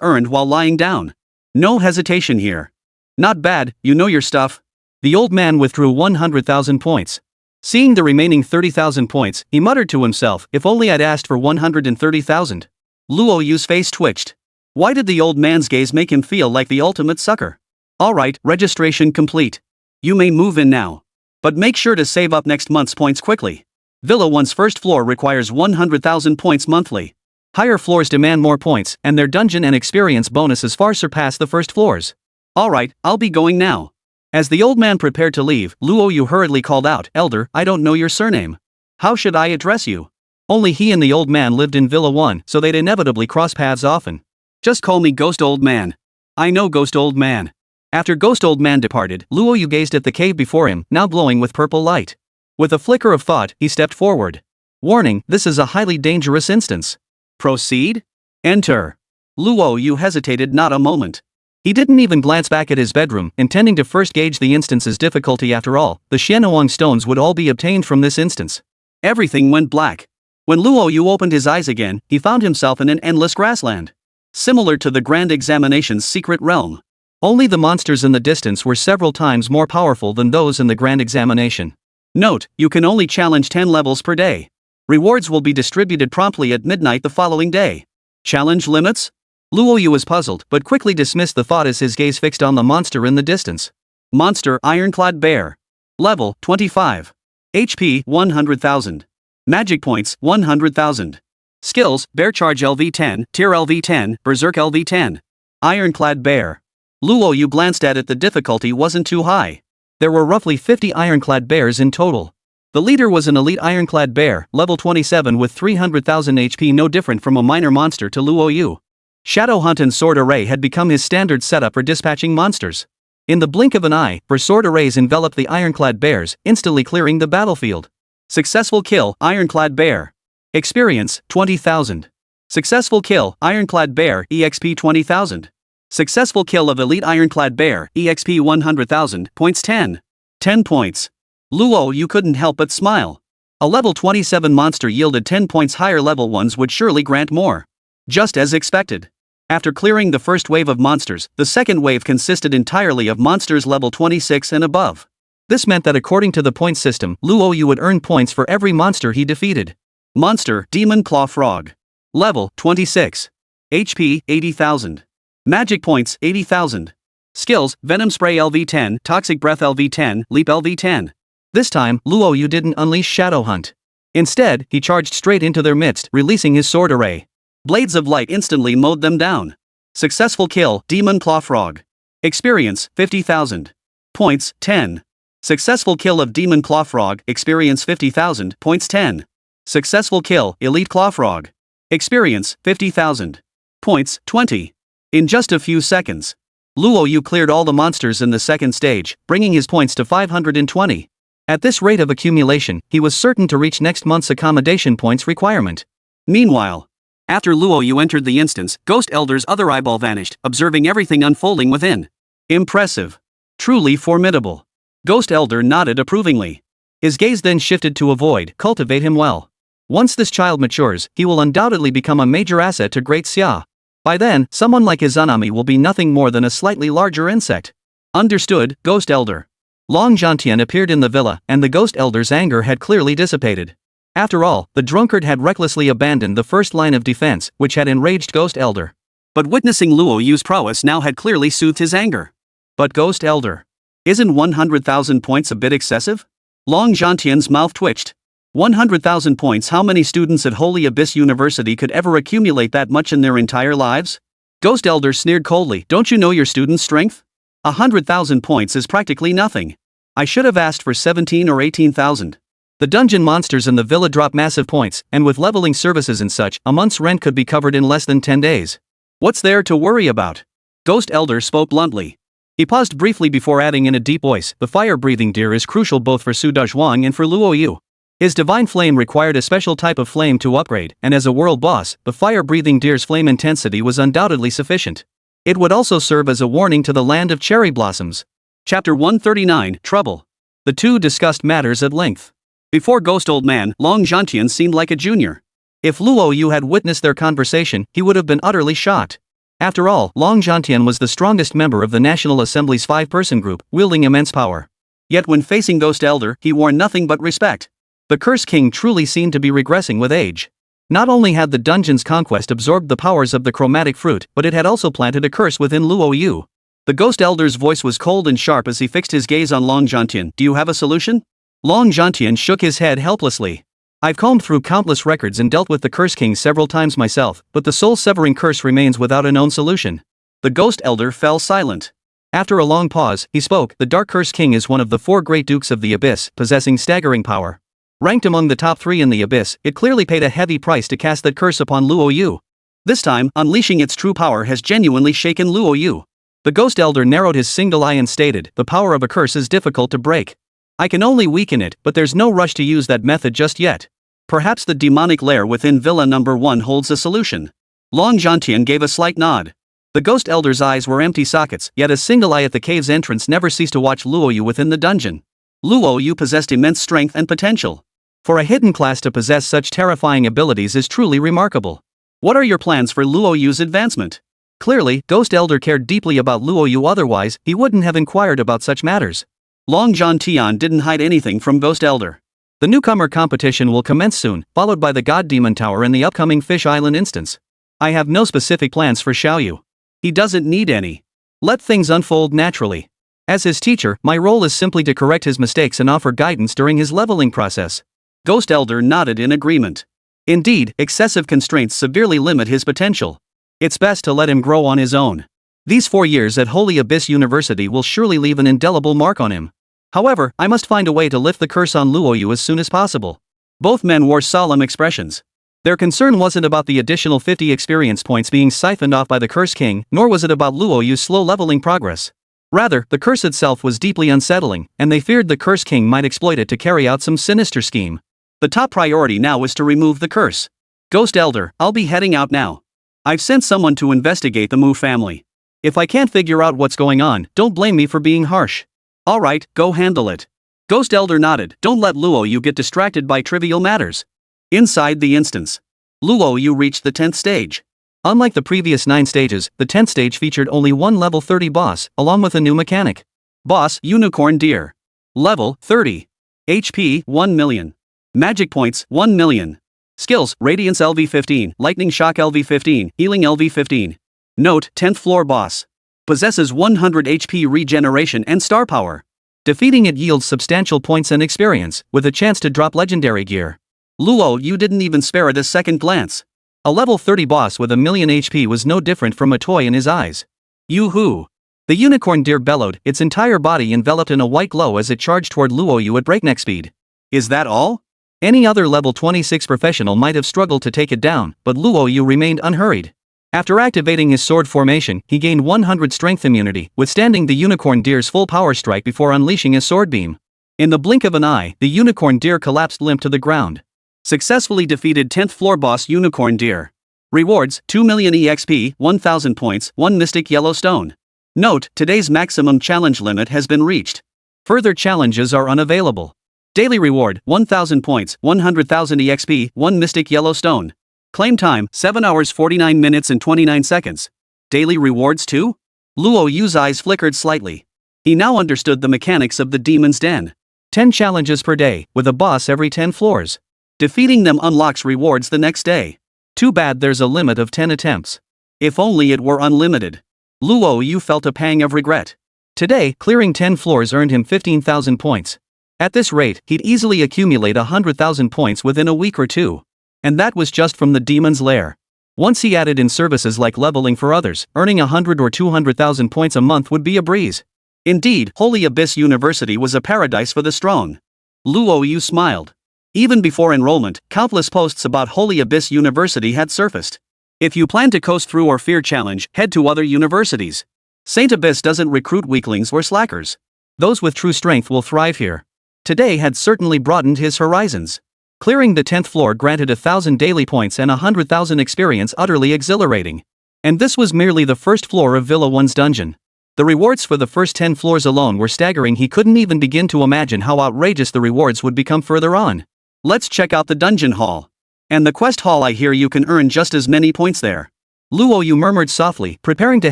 earned while lying down. No hesitation here. Not bad, you know your stuff. The old man withdrew 100,000 points. Seeing the remaining 30,000 points, he muttered to himself, "If only I'd asked for 130,000. Luo Yu's face twitched. Why did the old man's gaze make him feel like the ultimate sucker? Alright, registration complete. You may move in now. But make sure to save up next month's points quickly. Villa 1's first floor requires 100,000 points monthly. Higher floors demand more points, and their dungeon and experience bonuses far surpass the first floors. Alright, I'll be going now. As the old man prepared to leave, Luo Yu hurriedly called out, Elder, I don't know your surname. How should I address you? Only he and the old man lived in Villa 1, so they'd inevitably cross paths often. Just call me Ghost Old Man. I know Ghost Old Man. After Ghost Old Man departed, Luo Yu gazed at the cave before him, now glowing with purple light. With a flicker of thought, he stepped forward. Warning, this is a highly dangerous instance. Proceed? Enter. Luo Yu hesitated not a moment. He didn't even glance back at his bedroom, intending to first gauge the instance's difficulty. After all, the Xianhuang stones would all be obtained from this instance. Everything went black. When Luo Yu opened his eyes again, he found himself in an endless grassland. Similar to the Grand Examination's secret realm. Only the monsters in the distance were several times more powerful than those in the Grand Examination. Note, you can only challenge 10 levels per day. Rewards will be distributed promptly at midnight the following day. Challenge limits? Luo Yu was puzzled, but quickly dismissed the thought as his gaze fixed on the monster in the distance. Monster Ironclad Bear. Level 25. HP 100,000. Magic points 100,000. Skills Bear Charge LV10, Tear LV10, Berserk LV10. Ironclad Bear. Luo Yu glanced at it. The difficulty wasn't too high. There were roughly 50 ironclad bears in total. The leader was an elite ironclad bear, level 27 with 300,000 HP, no different from a minor monster to Luo Yu. Shadow Hunt and Sword Array had become his standard setup for dispatching monsters. In the blink of an eye, Sword Arrays enveloped the ironclad bears, instantly clearing the battlefield. Successful kill, Ironclad Bear. Experience, 20,000. Successful kill, Ironclad Bear, EXP 20,000. Successful kill of Elite Ironclad Bear, EXP 100,000, points 10. 10 points. Luo Yu couldn't help but smile. A level 27 monster yielded 10 points. Higher level ones would surely grant more. Just as expected. After clearing the first wave of monsters, the second wave consisted entirely of monsters level 26 and above. This meant that according to the point system, Luo Yu would earn points for every monster he defeated. Monster Demon Claw Frog. Level 26. HP 80,000. Magic points 80,000. Skills Venom Spray LV10, Toxic Breath LV10, Leap LV10. This time, Luo Yu didn't unleash Shadow Hunt. Instead, he charged straight into their midst, releasing his Sword Array. Blades of Light instantly mowed them down. Successful kill Demon Claw Frog. Experience 50,000. Points 10. Successful kill of Demon Claw Frog, experience 50,000, points 10. Successful kill Elite Claw Frog. Experience 50,000. Points 20. In just a few seconds, Luo Yu cleared all the monsters in the second stage, bringing his points to 520. At this rate of accumulation, he was certain to reach next month's accommodation points requirement. Meanwhile, after Luo Yu entered the instance, Ghost Elder's other eyeball vanished, observing everything unfolding within. Impressive. Truly formidable. Ghost Elder nodded approvingly. His gaze then shifted to avoid, cultivate him well. Once this child matures, he will undoubtedly become a major asset to Great Xia. By then, someone like Izanami will be nothing more than a slightly larger insect. Understood, Ghost Elder. Long Zhantian appeared in the villa, and the Ghost Elder's anger had clearly dissipated. After all, the drunkard had recklessly abandoned the first line of defense, which had enraged Ghost Elder. But witnessing Luo Yu's prowess now had clearly soothed his anger. But Ghost Elder. Isn't 100,000 points a bit excessive? Long Zhantian's mouth twitched. 100,000 points. How many students at Holy Abyss University could ever accumulate that much in their entire lives? Ghost Elder sneered coldly. Don't you know your student's strength? 100,000 points is practically nothing. I should have asked for 17 or 18,000. The dungeon monsters in the villa drop massive points, and with leveling services and such, a month's rent could be covered in less than 10 days. What's there to worry about? Ghost Elder spoke bluntly. He paused briefly before adding in a deep voice, the fire-breathing deer is crucial both for Su Dazhuang and for Luo Yu. His divine flame required a special type of flame to upgrade, and as a world boss, the fire-breathing deer's flame intensity was undoubtedly sufficient. It would also serve as a warning to the land of cherry blossoms. Chapter 139, Trouble. The two discussed matters at length. Before Ghost Old Man, Long Zhantian seemed like a junior. If Luo Yu had witnessed their conversation, he would have been utterly shocked. After all, Long Zhantian was the strongest member of the National Assembly's 5-person group, wielding immense power. Yet when facing Ghost Elder, he wore nothing but respect. The Curse King truly seemed to be regressing with age. Not only had the dungeon's conquest absorbed the powers of the chromatic fruit, but it had also planted a curse within Luo Yu. The Ghost Elder's voice was cold and sharp as he fixed his gaze on Long Zhantian. Do you have a solution? Long Zhantian shook his head helplessly. I've combed through countless records and dealt with the Curse King several times myself, but the soul-severing curse remains without a known solution. The Ghost Elder fell silent. After a long pause, he spoke. The Dark Curse King is one of the 4 great dukes of the Abyss, possessing staggering power. Ranked among the top 3 in the Abyss, it clearly paid a heavy price to cast that curse upon Luo Yu. This time, unleashing its true power has genuinely shaken Luo Yu. The Ghost Elder narrowed his single eye and stated, the power of a curse is difficult to break. I can only weaken it, but there's no rush to use that method just yet. Perhaps the demonic lair within Villa Number 1 holds a solution. Long Zhantian gave a slight nod. The Ghost Elder's eyes were empty sockets, yet a single eye at the cave's entrance never ceased to watch Luo Yu within the dungeon. Luo Yu possessed immense strength and potential. For a hidden class to possess such terrifying abilities is truly remarkable. What are your plans for Luo Yu's advancement? Clearly, Ghost Elder cared deeply about Luo Yu, otherwise, he wouldn't have inquired about such matters. Long Zhantian didn't hide anything from Ghost Elder. The newcomer competition will commence soon, followed by the God Demon Tower and the upcoming Fish Island instance. I have no specific plans for Xiao Yu. He doesn't need any. Let things unfold naturally. As his teacher, my role is simply to correct his mistakes and offer guidance during his leveling process. Ghost Elder nodded in agreement. Indeed, excessive constraints severely limit his potential. It's best to let him grow on his own. These 4 years at Holy Abyss University will surely leave an indelible mark on him. However, I must find a way to lift the curse on Luo Yu as soon as possible. Both men wore solemn expressions. Their concern wasn't about the additional 50 experience points being siphoned off by the Curse King, nor was it about Luo Yu's slow leveling progress. Rather, the curse itself was deeply unsettling, and they feared the Curse King might exploit it to carry out some sinister scheme. The top priority now is to remove the curse. Ghost Elder, I'll be heading out now. I've sent someone to investigate the Mu family. If I can't figure out what's going on, don't blame me for being harsh. Alright, go handle it. Ghost Elder nodded. Don't let Luo Yu get distracted by trivial matters. Inside the instance, Luo Yu reached the 10th stage. Unlike the previous 9 stages, the 10th stage featured only one level 30 boss, along with a new mechanic. Boss, Unicorn Deer. Level, 30. HP, 1 million. Magic points, 1 million. Skills, Radiance LV15, Lightning Shock LV15, Healing LV15. Note, 10th floor boss. Possesses 100 HP regeneration and star power. Defeating it yields substantial points and experience, with a chance to drop legendary gear. Luo Yu didn't even spare it a second glance. A level 30 boss with a million HP was no different from a toy in his eyes. Yoo-hoo! The unicorn deer bellowed, its entire body enveloped in a white glow as it charged toward Luo Yu at breakneck speed. Is that all? Any other level 26 professional might have struggled to take it down, but Luo Yu remained unhurried. After activating his sword formation, he gained 100 strength immunity, withstanding the unicorn deer's full power strike before unleashing a sword beam. In the blink of an eye, the unicorn deer collapsed limp to the ground. Successfully defeated 10th floor boss Unicorn Deer. Rewards, 2 million EXP, 1000 points, 1 mystic yellow stone. Note, today's maximum challenge limit has been reached. Further challenges are unavailable. Daily reward, 1000 points, 100,000 EXP, 1 mystic yellow stone. Claim time, 7 hours 49 minutes and 29 seconds. Daily rewards too? Luo Yu's eyes flickered slightly. He now understood the mechanics of the Demon's Den. 10 challenges per day, with a boss every 10 floors. Defeating them unlocks rewards the next day. Too bad there's a limit of 10 attempts. If only it were unlimited. Luo Yu felt a pang of regret. Today, clearing 10 floors earned him 15,000 points. At this rate, he'd easily accumulate 100,000 points within a week or two. And that was just from the Demon's Lair. Once he added in services like leveling for others, earning 100 or 200,000 points a month would be a breeze. Indeed, Holy Abyss University was a paradise for the strong. Luo Yu smiled. Even before enrollment, countless posts about Holy Abyss University had surfaced. If you plan to coast through or fear challenge, head to other universities. Saint Abyss doesn't recruit weaklings or slackers. Those with true strength will thrive here. Today had certainly broadened his horizons. Clearing the 10th floor granted 1,000 daily points and 100,000 experience, utterly exhilarating. And this was merely the first floor of Villa 1's dungeon. The rewards for the first 10 floors alone were staggering. He couldn't even begin to imagine how outrageous the rewards would become further on. Let's check out the dungeon hall. And the quest hall. I hear you can earn just as many points there. Luo Yu murmured softly, preparing to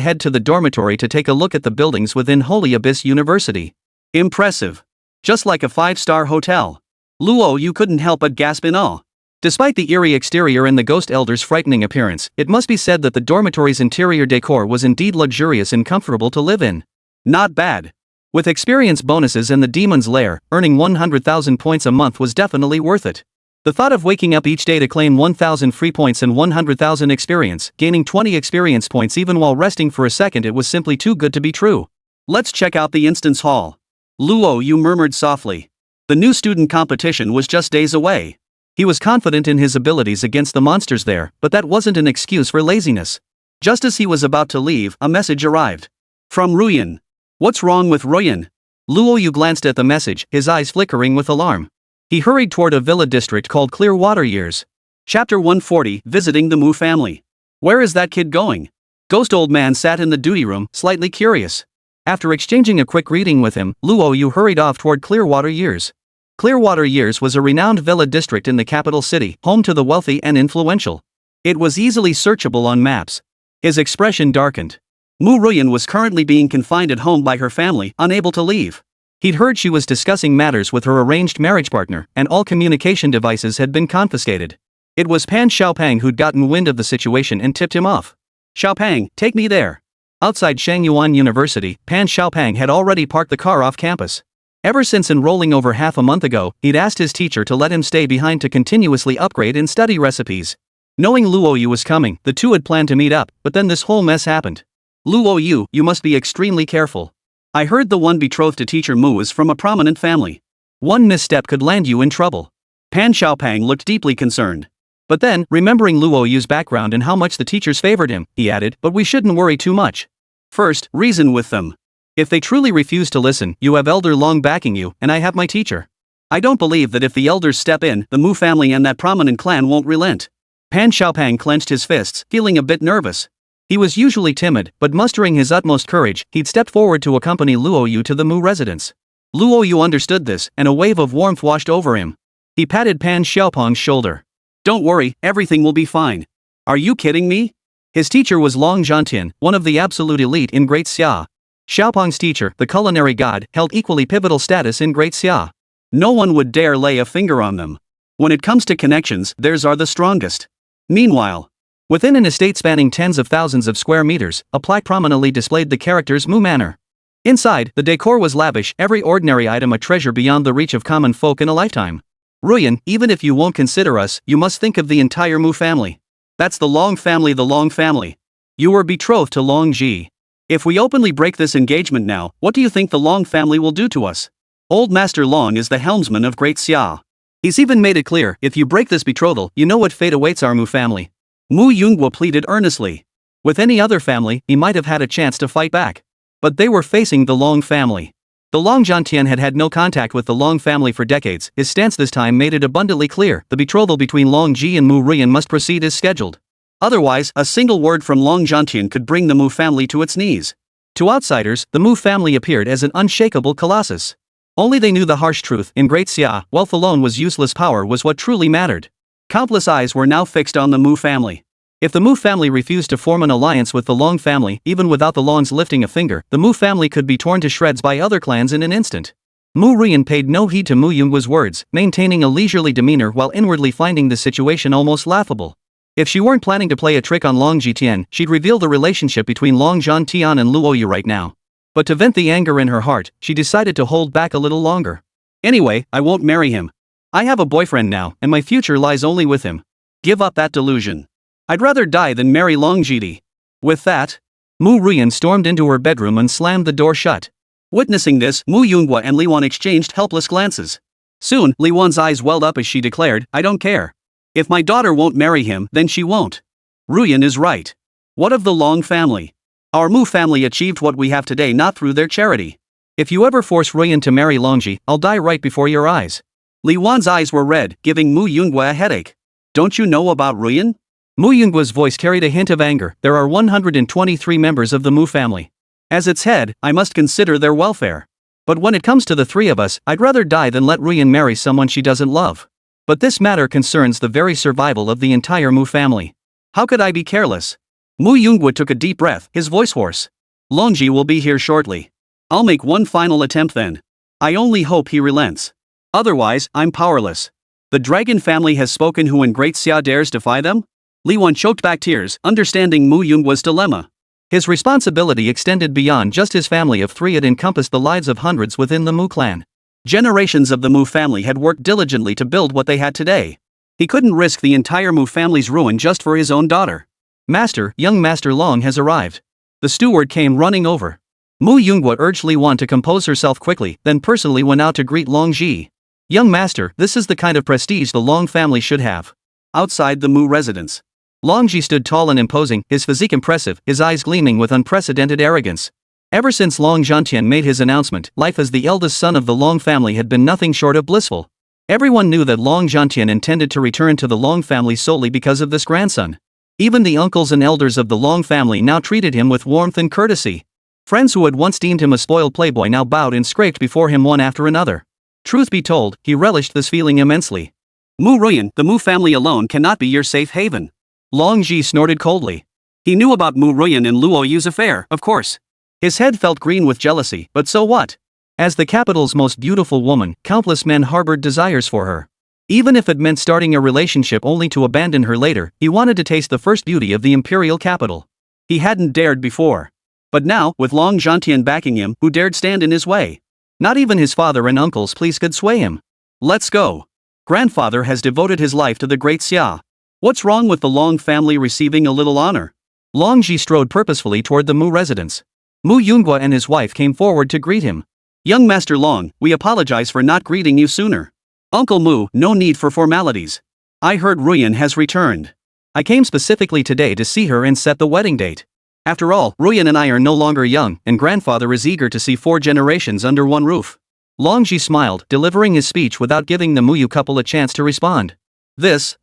head to the dormitory to take a look at the buildings within Holy Abyss University. Impressive. Just like a 5-star hotel. Luo Yu couldn't help but gasp in awe. Despite the eerie exterior and the Ghost Elder's frightening appearance, it must be said that the dormitory's interior decor was indeed luxurious and comfortable to live in. Not bad. With experience bonuses and the Demon's Lair, earning 100,000 points a month was definitely worth it. The thought of waking up each day to claim 1,000 free points and 100,000 experience, gaining 20 experience points even while resting for a second, it was simply too good to be true. Let's check out the instance hall. Luo Yu murmured softly. The new student competition was just days away. He was confident in his abilities against the monsters there, but that wasn't an excuse for laziness. Just as he was about to leave, a message arrived. From Ruyan. What's wrong with Ruyan? Luo Yu glanced at the message, his eyes flickering with alarm. He hurried toward a villa district called Clearwater Years. Chapter 140, Visiting the Mu family. Where is that kid going? Ghost old man sat in the duty room, slightly curious. After exchanging a quick greeting with him, Luo Yu hurried off toward Clearwater Years. Clearwater Years was a renowned villa district in the capital city, home to the wealthy and influential. It was easily searchable on maps. His expression darkened. Mu Ruyan was currently being confined at home by her family, unable to leave. He'd heard she was discussing matters with her arranged marriage partner, and all communication devices had been confiscated. It was Pan Xiaopang who'd gotten wind of the situation and tipped him off. Xiaopang, take me there. Outside Shangyuan University, Pan Xiaopang had already parked the car off campus. Ever since enrolling over half a month ago, he'd asked his teacher to let him stay behind to continuously upgrade and study recipes. Knowing Luo Yu was coming, the two had planned to meet up, but then this whole mess happened. Luo Yu, you must be extremely careful. I heard the one betrothed to teacher Mu is from a prominent family. One misstep could land you in trouble. Pan Xiaopang looked deeply concerned. But then, remembering Luo Yu's background and how much the teachers favored him, he added, but we shouldn't worry too much. First, reason with them. If they truly refuse to listen, you have Elder Long backing you, and I have my teacher. I don't believe that if the elders step in, the Mu family and that prominent clan won't relent. Pan Xiaopang clenched his fists, feeling a bit nervous. He was usually timid, but mustering his utmost courage, he'd stepped forward to accompany Luo Yu to the Mu residence. Luo Yu understood this, and a wave of warmth washed over him. He patted Pan Xiaopang's shoulder. Don't worry, everything will be fine. Are you kidding me? His teacher was Long Zhantian, one of the absolute elite in Great Xia. Xiaopang's teacher, the culinary god, held equally pivotal status in Great Xia. No one would dare lay a finger on them. When it comes to connections, theirs are the strongest. Meanwhile, within an estate spanning tens of thousands of square meters, a plaque prominently displayed the characters Mu Manor. Inside, the decor was lavish, every ordinary item a treasure beyond the reach of common folk in a lifetime. Ruyan, even if you won't consider us, you must think of the entire Mu family. That's the Long family, the Long family. You were betrothed to Long Ji. If we openly break this engagement now, what do you think the Long family will do to us? Old Master Long is the helmsman of Great Xia. He's even made it clear, if you break this betrothal, you know what fate awaits our Mu family. Mu Yunguo pleaded earnestly. With any other family, he might have had a chance to fight back. But they were facing the Long family. The Long Zhantian had had no contact with the Long family for decades. His stance this time made it abundantly clear, the betrothal between Long Ji and Mu Ruyan must proceed as scheduled. Otherwise, a single word from Long Zhantian could bring the Mu family to its knees. To outsiders, the Mu family appeared as an unshakable colossus. Only they knew the harsh truth, in Great Xia, wealth alone was useless, power was what truly mattered. Countless eyes were now fixed on the Mu family. If the Mu family refused to form an alliance with the Long family, even without the Longs lifting a finger, the Mu family could be torn to shreds by other clans in an instant. Mu Ruyan paid no heed to Mu Yunguo's words, maintaining a leisurely demeanor while inwardly finding the situation almost laughable. If she weren't planning to play a trick on Long Jitian, she'd reveal the relationship between Long Zhantian and Luo Yu right now. But to vent the anger in her heart, she decided to hold back a little longer. Anyway, I won't marry him. I have a boyfriend now, and my future lies only with him. Give up that delusion. I'd rather die than marry Long Jiti. With that, Mu Ruyan stormed into her bedroom and slammed the door shut. Witnessing this, Mu Yunguo and Li Wan exchanged helpless glances. Soon, Li Wan's eyes welled up as she declared, I don't care. If my daughter won't marry him, then she won't. Ruyan is right. What of the Long family? Our Mu family achieved what we have today not through their charity. If you ever force Ruyan to marry Longji, I'll die right before your eyes. Li Wan's eyes were red, giving Mu Yunguo a headache. Don't you know about Ruyan? Mu Yunguo's voice carried a hint of anger. There are 123 members of the Mu family. As its head, I must consider their welfare. But when it comes to the three of us, I'd rather die than let Ruyan marry someone she doesn't love. But this matter concerns the very survival of the entire Mu family. How could I be careless? Mu Yunguo took a deep breath, his voice hoarse. Longji will be here shortly. I'll make one final attempt then. I only hope he relents. Otherwise, I'm powerless. The dragon family has spoken. Who in Great Xia dares defy them? Li Wan choked back tears, understanding Mu Yunguo's dilemma. His responsibility extended beyond just his family of three. It encompassed the lives of hundreds within the Mu clan. Generations of the Mu family had worked diligently to build what they had today. He couldn't risk the entire Mu family's ruin just for his own daughter. Master, young Master Long has arrived. The steward came running over. Mu Yunghua urged Li Wan to compose herself quickly, then personally went out to greet Long Ji. Young Master, this is the kind of prestige the Long family should have. Outside the Mu residence, Long Ji stood tall and imposing, his physique impressive, his eyes gleaming with unprecedented arrogance. Ever since Long Zhantian made his announcement, life as the eldest son of the Long family had been nothing short of blissful. Everyone knew that Long Zhantian intended to return to the Long family solely because of this grandson. Even the uncles and elders of the Long family now treated him with warmth and courtesy. Friends who had once deemed him a spoiled playboy now bowed and scraped before him one after another. Truth be told, he relished this feeling immensely. Mu Ruyan, the Mu family alone cannot be your safe haven. Long Ji snorted coldly. He knew about Mu Ruyan and Luo Yu's affair, of course. His head felt green with jealousy, but so what? As the capital's most beautiful woman, countless men harbored desires for her. Even if it meant starting a relationship only to abandon her later, he wanted to taste the first beauty of the imperial capital. He hadn't dared before. But now, with Long Zhantian backing him, who dared stand in his way? Not even his father and uncle's pleas could sway him. Let's go. Grandfather has devoted his life to the great Xia. What's wrong with the Long family receiving a little honor? Long Ji strode purposefully toward the Mu residence. Mu Yunghua and his wife came forward to greet him. Young Master Long, we apologize for not greeting you sooner. Uncle Mu, no need for formalities. I heard Ruyan has returned. I came specifically today to see her and set the wedding date. After all, Ruyan and I are no longer young, and grandfather is eager to see 4 generations under one roof. Long Ji smiled, delivering his speech without giving the Mu Yu couple a chance to respond. This.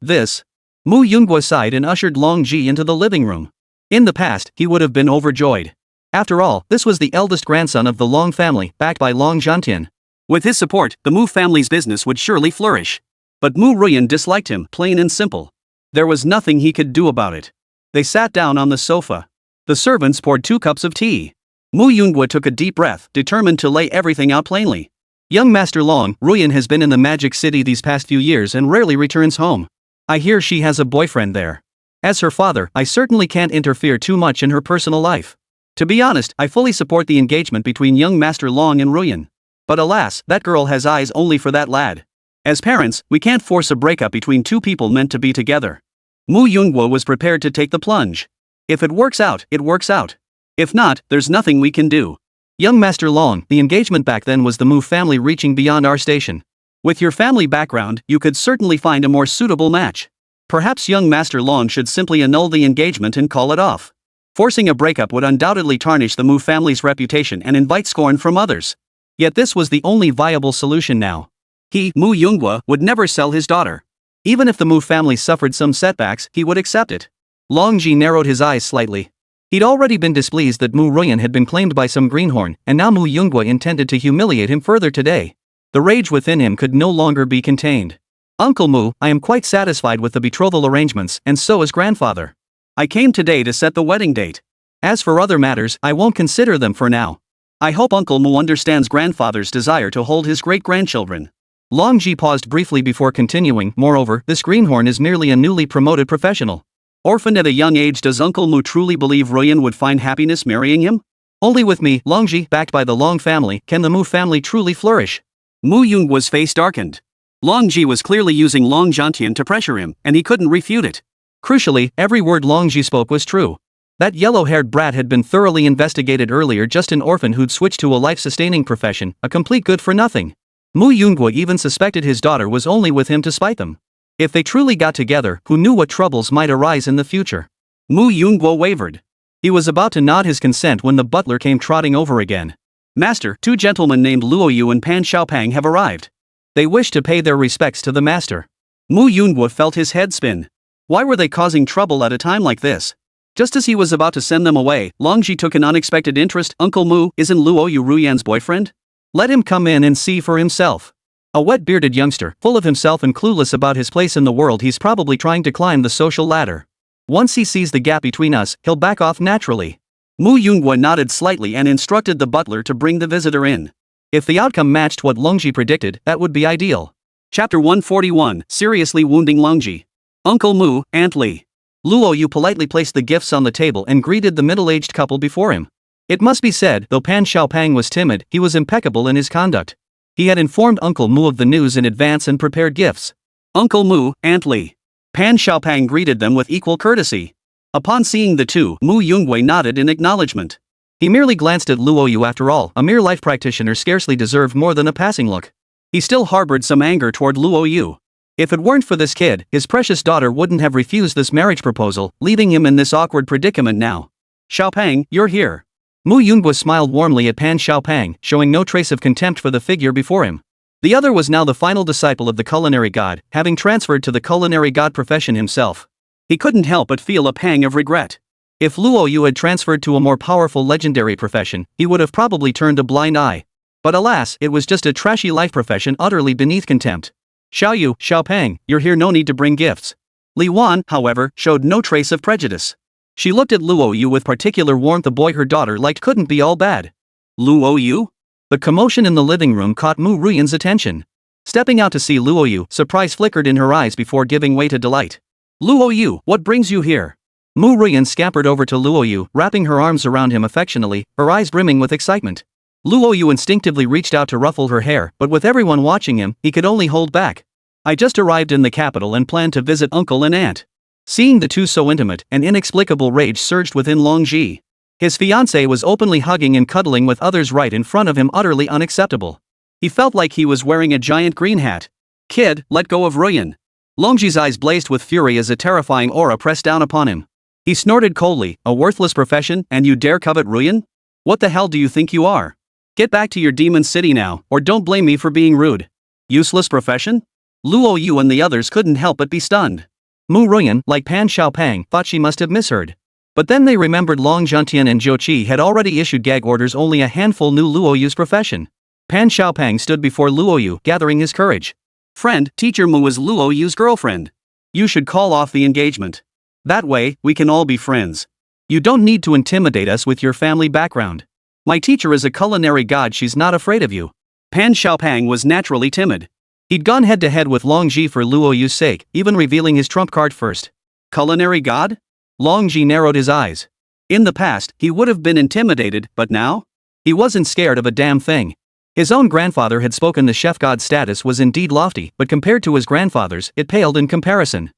Mu Yunghua sighed and ushered Long Ji into the living room. In the past, he would have been overjoyed. After all, this was the eldest grandson of the Long family, backed by Long Zhantian. With his support, the Mu family's business would surely flourish. But Mu Ruyan disliked him, plain and simple. There was nothing he could do about it. They sat down on the sofa. The servants poured 2 cups of tea. Mu Yunghua took a deep breath, determined to lay everything out plainly. Young Master Long, Ruyan has been in the Magic City these past few years and rarely returns home. I hear she has a boyfriend there. As her father, I certainly can't interfere too much in her personal life. To be honest, I fully support the engagement between young Master Long and Ruyan. But alas, that girl has eyes only for that lad. As parents, we can't force a breakup between 2 people meant to be together. Mu Yunghua was prepared to take the plunge. If it works out, it works out. If not, there's nothing we can do. Young Master Long, the engagement back then was the Mu family reaching beyond our station. With your family background, you could certainly find a more suitable match. Perhaps young Master Long should simply annul the engagement and call it off. Forcing a breakup would undoubtedly tarnish the Mu family's reputation and invite scorn from others. Yet this was the only viable solution now. He, Mu Yunghua, would never sell his daughter. Even if the Mu family suffered some setbacks, he would accept it. Long Ji narrowed his eyes slightly. He'd already been displeased that Mu Ruyan had been claimed by some greenhorn, and now Mu Yunghua intended to humiliate him further today. The rage within him could no longer be contained. Uncle Mu, I am quite satisfied with the betrothal arrangements, and so is grandfather. I came today to set the wedding date. As for other matters, I won't consider them for now. I hope Uncle Mu understands grandfather's desire to hold his great-grandchildren. Long Ji paused briefly before continuing. Moreover, this greenhorn is merely a newly promoted professional. Orphaned at a young age, does Uncle Mu truly believe Ruyan would find happiness marrying him? Only with me, Long Ji, backed by the Long family, can the Mu family truly flourish. Mu Yungua's face darkened. Long Ji was clearly using Long Zhantian to pressure him, and he couldn't refute it. Crucially, every word Long Ji spoke was true. That yellow-haired brat had been thoroughly investigated earlier, just an orphan who'd switched to a life-sustaining profession, a complete good-for-nothing. Mu Yunghua even suspected his daughter was only with him to spite them. If they truly got together, who knew what troubles might arise in the future? Mu Yunghua wavered. He was about to nod his consent when the butler came trotting over again. Master, 2 gentlemen named Luo Yu and Pan Xiaopang have arrived. They wish to pay their respects to the master. Mu Yunghua felt his head spin. Why were they causing trouble at a time like this? Just as he was about to send them away, Long Ji took an unexpected interest. Uncle Mu, isn't Luo Yu Ruyan's boyfriend? Let him come in and see for himself. A wet-bearded youngster, full of himself and clueless about his place in the world. He's probably trying to climb the social ladder. Once he sees the gap between us, he'll back off naturally. Mu Yunghua nodded slightly and instructed the butler to bring the visitor in. If the outcome matched what Long Ji predicted, that would be ideal. Chapter 141, Seriously Wounding Long Ji. Uncle Mu, Aunt Li. Luo Yu politely placed the gifts on the table and greeted the middle-aged couple before him. It must be said, though Pan Xiaopang was timid, he was impeccable in his conduct. He had informed Uncle Mu of the news in advance and prepared gifts. Uncle Mu, Aunt Li. Pan Xiaopang greeted them with equal courtesy. Upon seeing the two, Mu Yunhui nodded in acknowledgement. He merely glanced at Luo Yu. After all, a mere life practitioner scarcely deserved more than a passing look. He still harbored some anger toward Luo Yu. If it weren't for this kid, his precious daughter wouldn't have refused this marriage proposal, leaving him in this awkward predicament now. Xiaopang, you're here. Mu Yunhui smiled warmly at Pan Xiaopang, showing no trace of contempt for the figure before him. The other was now the final disciple of the culinary god, having transferred to the culinary god profession himself. He couldn't help but feel a pang of regret. If Luo Yu had transferred to a more powerful legendary profession, he would have probably turned a blind eye. But alas, it was just a trashy life profession utterly beneath contempt. Xiao Xiaopang, you're here, no need to bring gifts. Li Wan, however, showed no trace of prejudice. She looked at Luo Yu with particular warmth. The boy her daughter liked couldn't be all bad. Luo Yu? The commotion in the living room caught Mu Ruyan's attention. Stepping out to see Luo Yu, surprise flickered in her eyes before giving way to delight. Luo Yu, what brings you here? Mu Ruyan scampered over to Luo Yu, wrapping her arms around him affectionately, her eyes brimming with excitement. Luo Yu instinctively reached out to ruffle her hair, but with everyone watching him, he could only hold back. I just arrived in the capital and planned to visit uncle and aunt. Seeing the two so intimate, an inexplicable rage surged within Long Ji. His fiancée was openly hugging and cuddling with others right in front of him, utterly unacceptable. He felt like he was wearing a giant green hat. Kid, let go of Ruyan. Long Ji's eyes blazed with fury as a terrifying aura pressed down upon him. He snorted coldly, a worthless profession, and you dare covet Ruyan? What the hell do you think you are? Get back to your demon city now, or don't blame me for being rude. Useless profession? Luo Yu and the others couldn't help but be stunned. Mu Ruyan, like Pan Xiaopang, thought she must have misheard. But then they remembered Long Zhantian and Zhou Qi had already issued gag orders. Only a handful knew Luo Yu's profession. Pan Xiaopang stood before Luo Yu, gathering his courage. Friend, Teacher Mu is Luo Yu's girlfriend. You should call off the engagement. That way, we can all be friends. You don't need to intimidate us with your family background. My teacher is a culinary god, she's not afraid of you. Pan Xiaopang was naturally timid. He'd gone head to head with Long Ji for Luo Yu's sake, even revealing his trump card first. Culinary god? Long Ji narrowed his eyes. In the past, he would have been intimidated, but now? He wasn't scared of a damn thing. His own grandfather had spoken. The chef god status was indeed lofty, but compared to his grandfather's, it paled in comparison.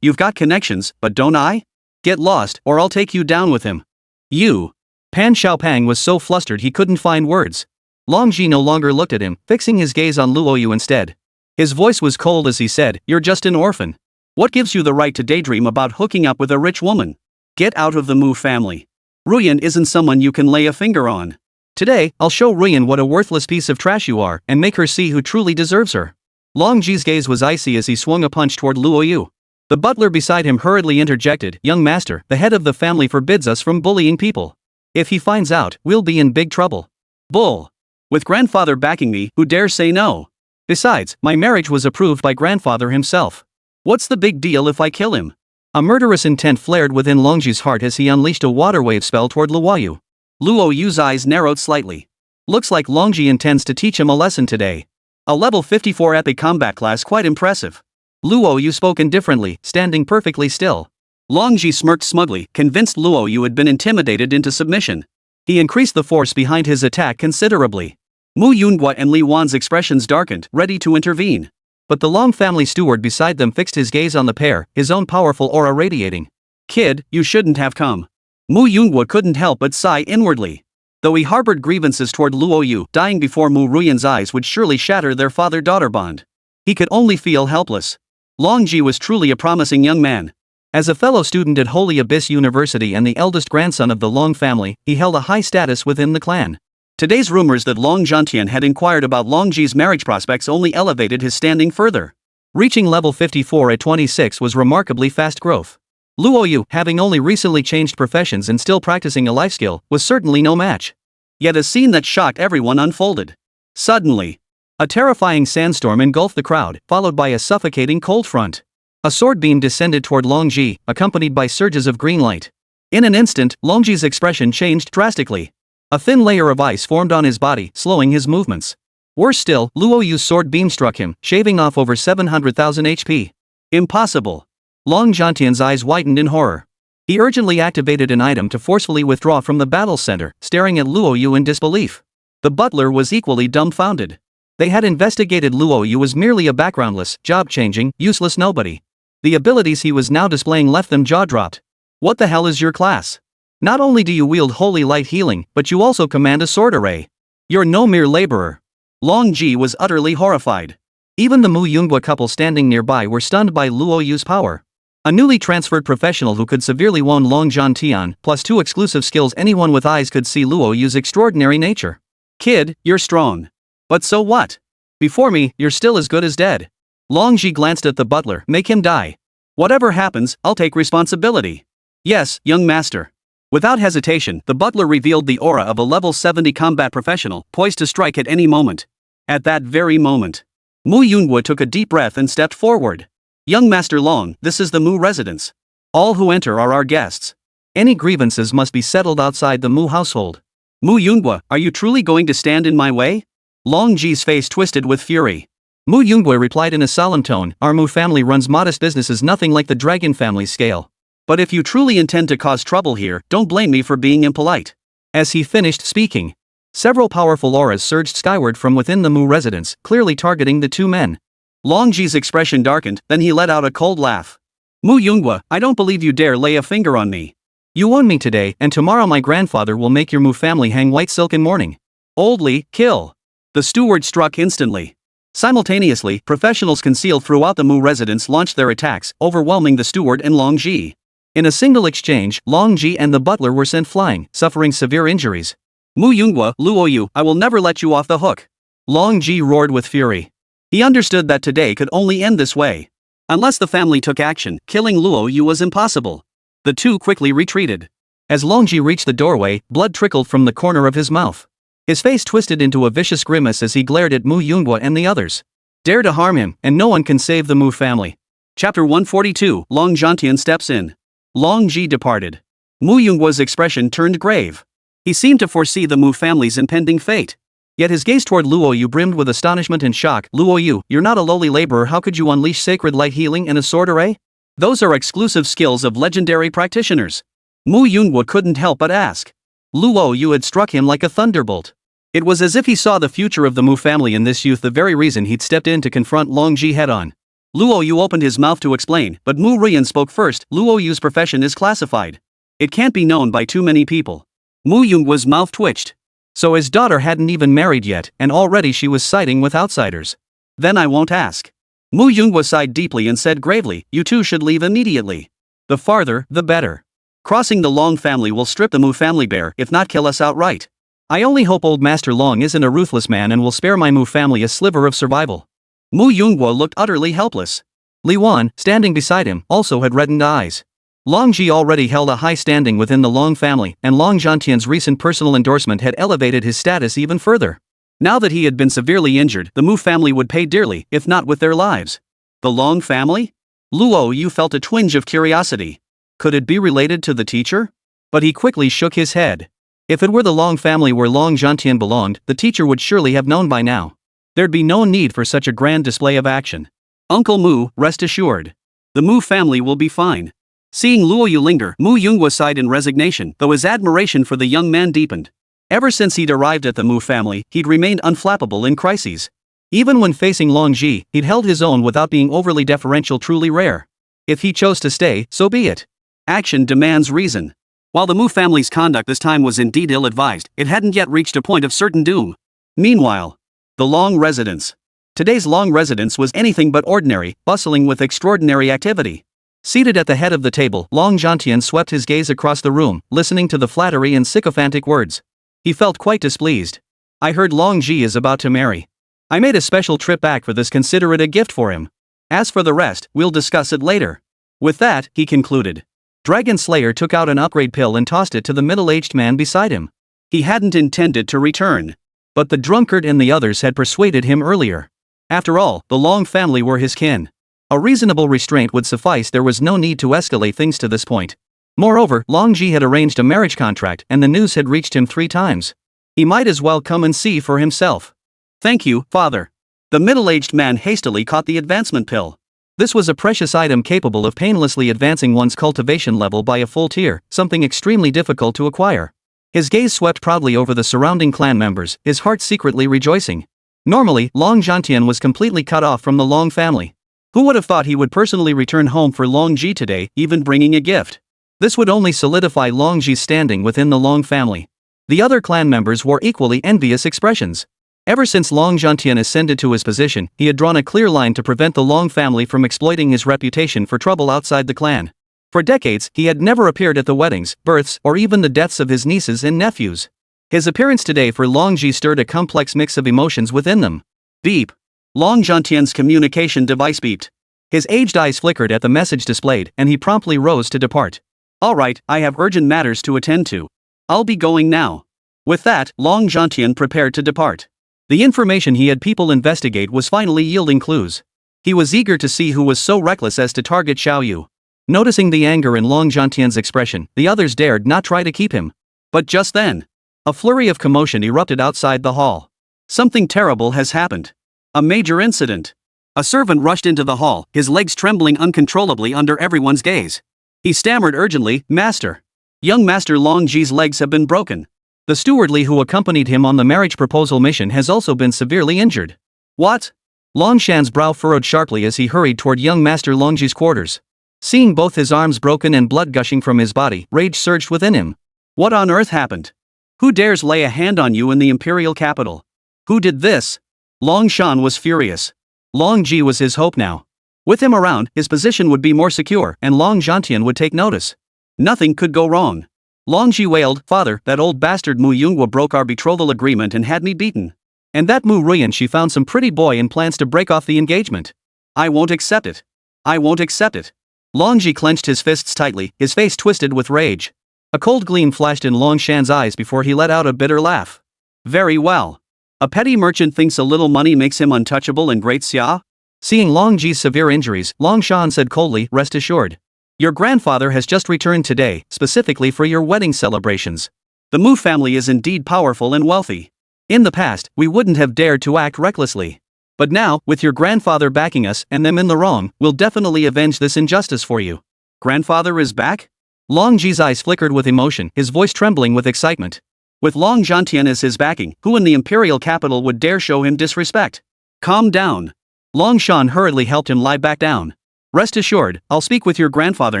You've got connections, but don't I? Get lost, or I'll take you down with him. You. Pan Xiaopang was so flustered he couldn't find words. Long Ji no longer looked at him, fixing his gaze on Luo Yu instead. His voice was cold as he said, "You're just an orphan. What gives you the right to daydream about hooking up with a rich woman? Get out of the Mu family. Ruyan isn't someone you can lay a finger on. Today, I'll show Ruyan what a worthless piece of trash you are, and make her see who truly deserves her." Long Ji's gaze was icy as he swung a punch toward Luo Yu. The butler beside him hurriedly interjected, "Young master, the head of the family forbids us from bullying people. If he finds out, we'll be in big trouble." Bull. With grandfather backing me, who dares say no? Besides, my marriage was approved by grandfather himself. What's the big deal if I kill him? A murderous intent flared within Long Ji's heart as he unleashed a water wave spell toward Luo Yu. Luo Yu's eyes narrowed slightly. Looks like Long Ji intends to teach him a lesson today. A level 54 epic combat class, quite impressive. Luo Yu spoke indifferently, standing perfectly still. Long Ji smirked smugly, convinced Luo Yu had been intimidated into submission. He increased the force behind his attack considerably. Mu Yunhui and Li Wan's expressions darkened, ready to intervene. But the Long family steward beside them fixed his gaze on the pair, his own powerful aura radiating. Kid, you shouldn't have come. Mu Yunhui couldn't help but sigh inwardly. Though he harbored grievances toward Luo Yu, dying before Mu Ruyan's eyes would surely shatter their father-daughter bond. He could only feel helpless. Long Ji was truly a promising young man. As a fellow student at Holy Abyss University and the eldest grandson of the Long family, he held a high status within the clan. Today's rumors that Long Zhantian had inquired about Long Ji's marriage prospects only elevated his standing further. Reaching level 54 at 26 was remarkably fast growth. Luo Yu, having only recently changed professions and still practicing a life skill, was certainly no match. Yet a scene that shocked everyone unfolded. Suddenly, a terrifying sandstorm engulfed the crowd, followed by a suffocating cold front. A sword beam descended toward Long Ji, accompanied by surges of green light. In an instant, Long Ji's expression changed drastically. A thin layer of ice formed on his body, slowing his movements. Worse still, Luo Yu's sword beam struck him, shaving off over 700,000 HP. Impossible. Long Zhantian's eyes widened in horror. He urgently activated an item to forcefully withdraw from the battle center, staring at Luo Yu in disbelief. The butler was equally dumbfounded. They had investigated Luo Yu as merely a backgroundless, job-changing, useless nobody. The abilities he was now displaying left them jaw-dropped. What the hell is your class? Not only do you wield holy light healing, but you also command a sword array. You're no mere laborer. Long Ji was utterly horrified. Even the Mu Ruyan couple standing nearby were stunned by Luo Yu's power. A newly transferred professional who could severely wound Long Tian, plus 2 exclusive skills. Anyone with eyes could see Luo Yu's extraordinary nature. Kid, you're strong. But so what? Before me, you're still as good as dead. Long Ji glanced at the butler. Make him die. Whatever happens, I'll take responsibility. Yes, young master. Without hesitation, the butler revealed the aura of a level 70 combat professional, poised to strike at any moment. At that very moment, Mu Ruyan took a deep breath and stepped forward. Young Master Long, this is the Mu residence. All who enter are our guests. Any grievances must be settled outside the Mu household. Mu Ruyan, are you truly going to stand in my way? Long Ji's face twisted with fury. Mu Ruyan replied in a solemn tone, our Mu family runs modest businesses, nothing like the dragon family's scale. But if you truly intend to cause trouble here, don't blame me for being impolite. As he finished speaking, several powerful auras surged skyward from within the Mu residence, clearly targeting the 2 men. Long Ji's expression darkened, then he let out a cold laugh. Mu Ruyan, I don't believe you dare lay a finger on me. You own me today, and tomorrow my grandfather will make your Mu family hang white silk in mourning. Oldly, kill. The steward struck instantly. Simultaneously, professionals concealed throughout the Mu residence launched their attacks, overwhelming the steward and Long Ji. In a single exchange, Long Ji and the butler were sent flying, suffering severe injuries. Mu Ruyan, Luo Yu, I will never let you off the hook. Long Ji roared with fury. He understood that today could only end this way. Unless the family took action, killing Luo Yu was impossible. The 2 quickly retreated. As Long Ji reached the doorway, blood trickled from the corner of his mouth. His face twisted into a vicious grimace as he glared at Mu Ruyan and the others. Dare to harm him, and no one can save the Mu family. Chapter 142, Long Tian steps in. Long Ji departed. Mu Ruyan's expression turned grave. He seemed to foresee the Mu family's impending fate. Yet his gaze toward Luo Yu brimmed with astonishment and shock. Luo Yu, you're not a lowly laborer, how could you unleash sacred light healing and a sword array? Those are exclusive skills of legendary practitioners. Mu Ruyan couldn't help but ask. Luo Yu had struck him like a thunderbolt. It was as if he saw the future of the Mu family in this youth, the very reason he'd stepped in to confront Long Ji head-on. Luo Yu opened his mouth to explain, but Mu Ruyan spoke first. Luo Yu's profession is classified. It can't be known by too many people. Mu Ruyan's mouth twitched. So his daughter hadn't even married yet, and already she was siding with outsiders. Then I won't ask. Mu Ruyan sighed deeply and said gravely, you 2 should leave immediately. The farther, the better. Crossing the Long family will strip the Mu family bare, if not kill us outright. I only hope old Master Long isn't a ruthless man and will spare my Mu family a sliver of survival. Mu Ruyan looked utterly helpless. Li Wan, standing beside him, also had reddened eyes. Long Ji already held a high standing within the Long family, and Long Tian's recent personal endorsement had elevated his status even further. Now that he had been severely injured, the Mu family would pay dearly, if not with their lives. The Long family? Luo Yu felt a twinge of curiosity. Could it be related to the teacher? But he quickly shook his head. If it were the Long family where Long Tian belonged, the teacher would surely have known by now. There'd be no need for such a grand display of action. Uncle Mu, rest assured. The Mu family will be fine. Seeing Luo Yu linger, Mu Ruyan sighed in resignation, though his admiration for the young man deepened. Ever since he'd arrived at the Mu family, he'd remained unflappable in crises. Even when facing Long Ji, he'd held his own without being overly deferential, truly rare. If he chose to stay, so be it. Action demands reason. While the Mu family's conduct this time was indeed ill-advised, it hadn't yet reached a point of certain doom. Meanwhile, the Long residence. Today's Long residence was anything but ordinary, bustling with extraordinary activity. Seated at the head of the table, Long Tian swept his gaze across the room, listening to the flattery and sycophantic words. He felt quite displeased. I heard Long Ji is about to marry. I made a special trip back for this, consider it a gift for him. As for the rest, we'll discuss it later. With that, he concluded. Dragon Slayer took out an upgrade pill and tossed it to the middle-aged man beside him. He hadn't intended to return. But the drunkard and the others had persuaded him earlier. After all, the Long family were his kin. A reasonable restraint would suffice, there was no need to escalate things to this point. Moreover, Long Ji had arranged a marriage contract and the news had reached him 3 times. He might as well come and see for himself. Thank you, father. The middle-aged man hastily caught the advancement pill. This was a precious item capable of painlessly advancing one's cultivation level by a full tier, something extremely difficult to acquire. His gaze swept proudly over the surrounding clan members, his heart secretly rejoicing. Normally, Long Zhantian was completely cut off from the Long family. Who would have thought he would personally return home for Long Ji today, even bringing a gift? This would only solidify Long Ji's standing within the Long family. The other clan members wore equally envious expressions. Ever since Long Zhantian ascended to his position, he had drawn a clear line to prevent the Long family from exploiting his reputation for trouble outside the clan. For decades, he had never appeared at the weddings, births, or even the deaths of his nieces and nephews. His appearance today for Long Ji stirred a complex mix of emotions within them. Beep. Long Zhantian's communication device beeped. His aged eyes flickered at the message displayed, and he promptly rose to depart. Alright, I have urgent matters to attend to. I'll be going now. With that, Long Zhantian prepared to depart. The information he had people investigate was finally yielding clues. He was eager to see who was so reckless as to target Xiao Yu. Noticing the anger in Long Zhantian's expression, the others dared not try to keep him. But just then, a flurry of commotion erupted outside the hall. Something terrible has happened. A major incident. A servant rushed into the hall, his legs trembling uncontrollably under everyone's gaze. He stammered urgently, "Master. Young Master Long Ji's legs have been broken. The stewardly who accompanied him on the marriage proposal mission has also been severely injured." What? Long Shan's brow furrowed sharply as he hurried toward young Master Long Ji's quarters. Seeing both his arms broken and blood gushing from his body, rage surged within him. What on earth happened? Who dares lay a hand on you in the imperial capital? Who did this? Long Shan was furious. Long Ji was his hope now. With him around, his position would be more secure, and Long Zhantian would take notice. Nothing could go wrong. Long Ji wailed, "Father, that old bastard Mu Yunghua broke our betrothal agreement and had me beaten. And that Mu Ruyan, she found some pretty boy and plans to break off the engagement. I won't accept it. I won't accept it." Long Ji clenched his fists tightly, his face twisted with rage. A cold gleam flashed in Long Shan's eyes before he let out a bitter laugh. Very well. A petty merchant thinks a little money makes him untouchable and great xia? Seeing Long Ji's severe injuries, Long Shan said coldly, "Rest assured. Your grandfather has just returned today, specifically for your wedding celebrations. The Mu family is indeed powerful and wealthy. In the past, we wouldn't have dared to act recklessly. But now, with your grandfather backing us and them in the wrong, we'll definitely avenge this injustice for you." Grandfather is back? Long Ji's eyes flickered with emotion, his voice trembling with excitement. With Long Zhantian as his backing, who in the imperial capital would dare show him disrespect? Calm down. Long Shan hurriedly helped him lie back down. Rest assured, I'll speak with your grandfather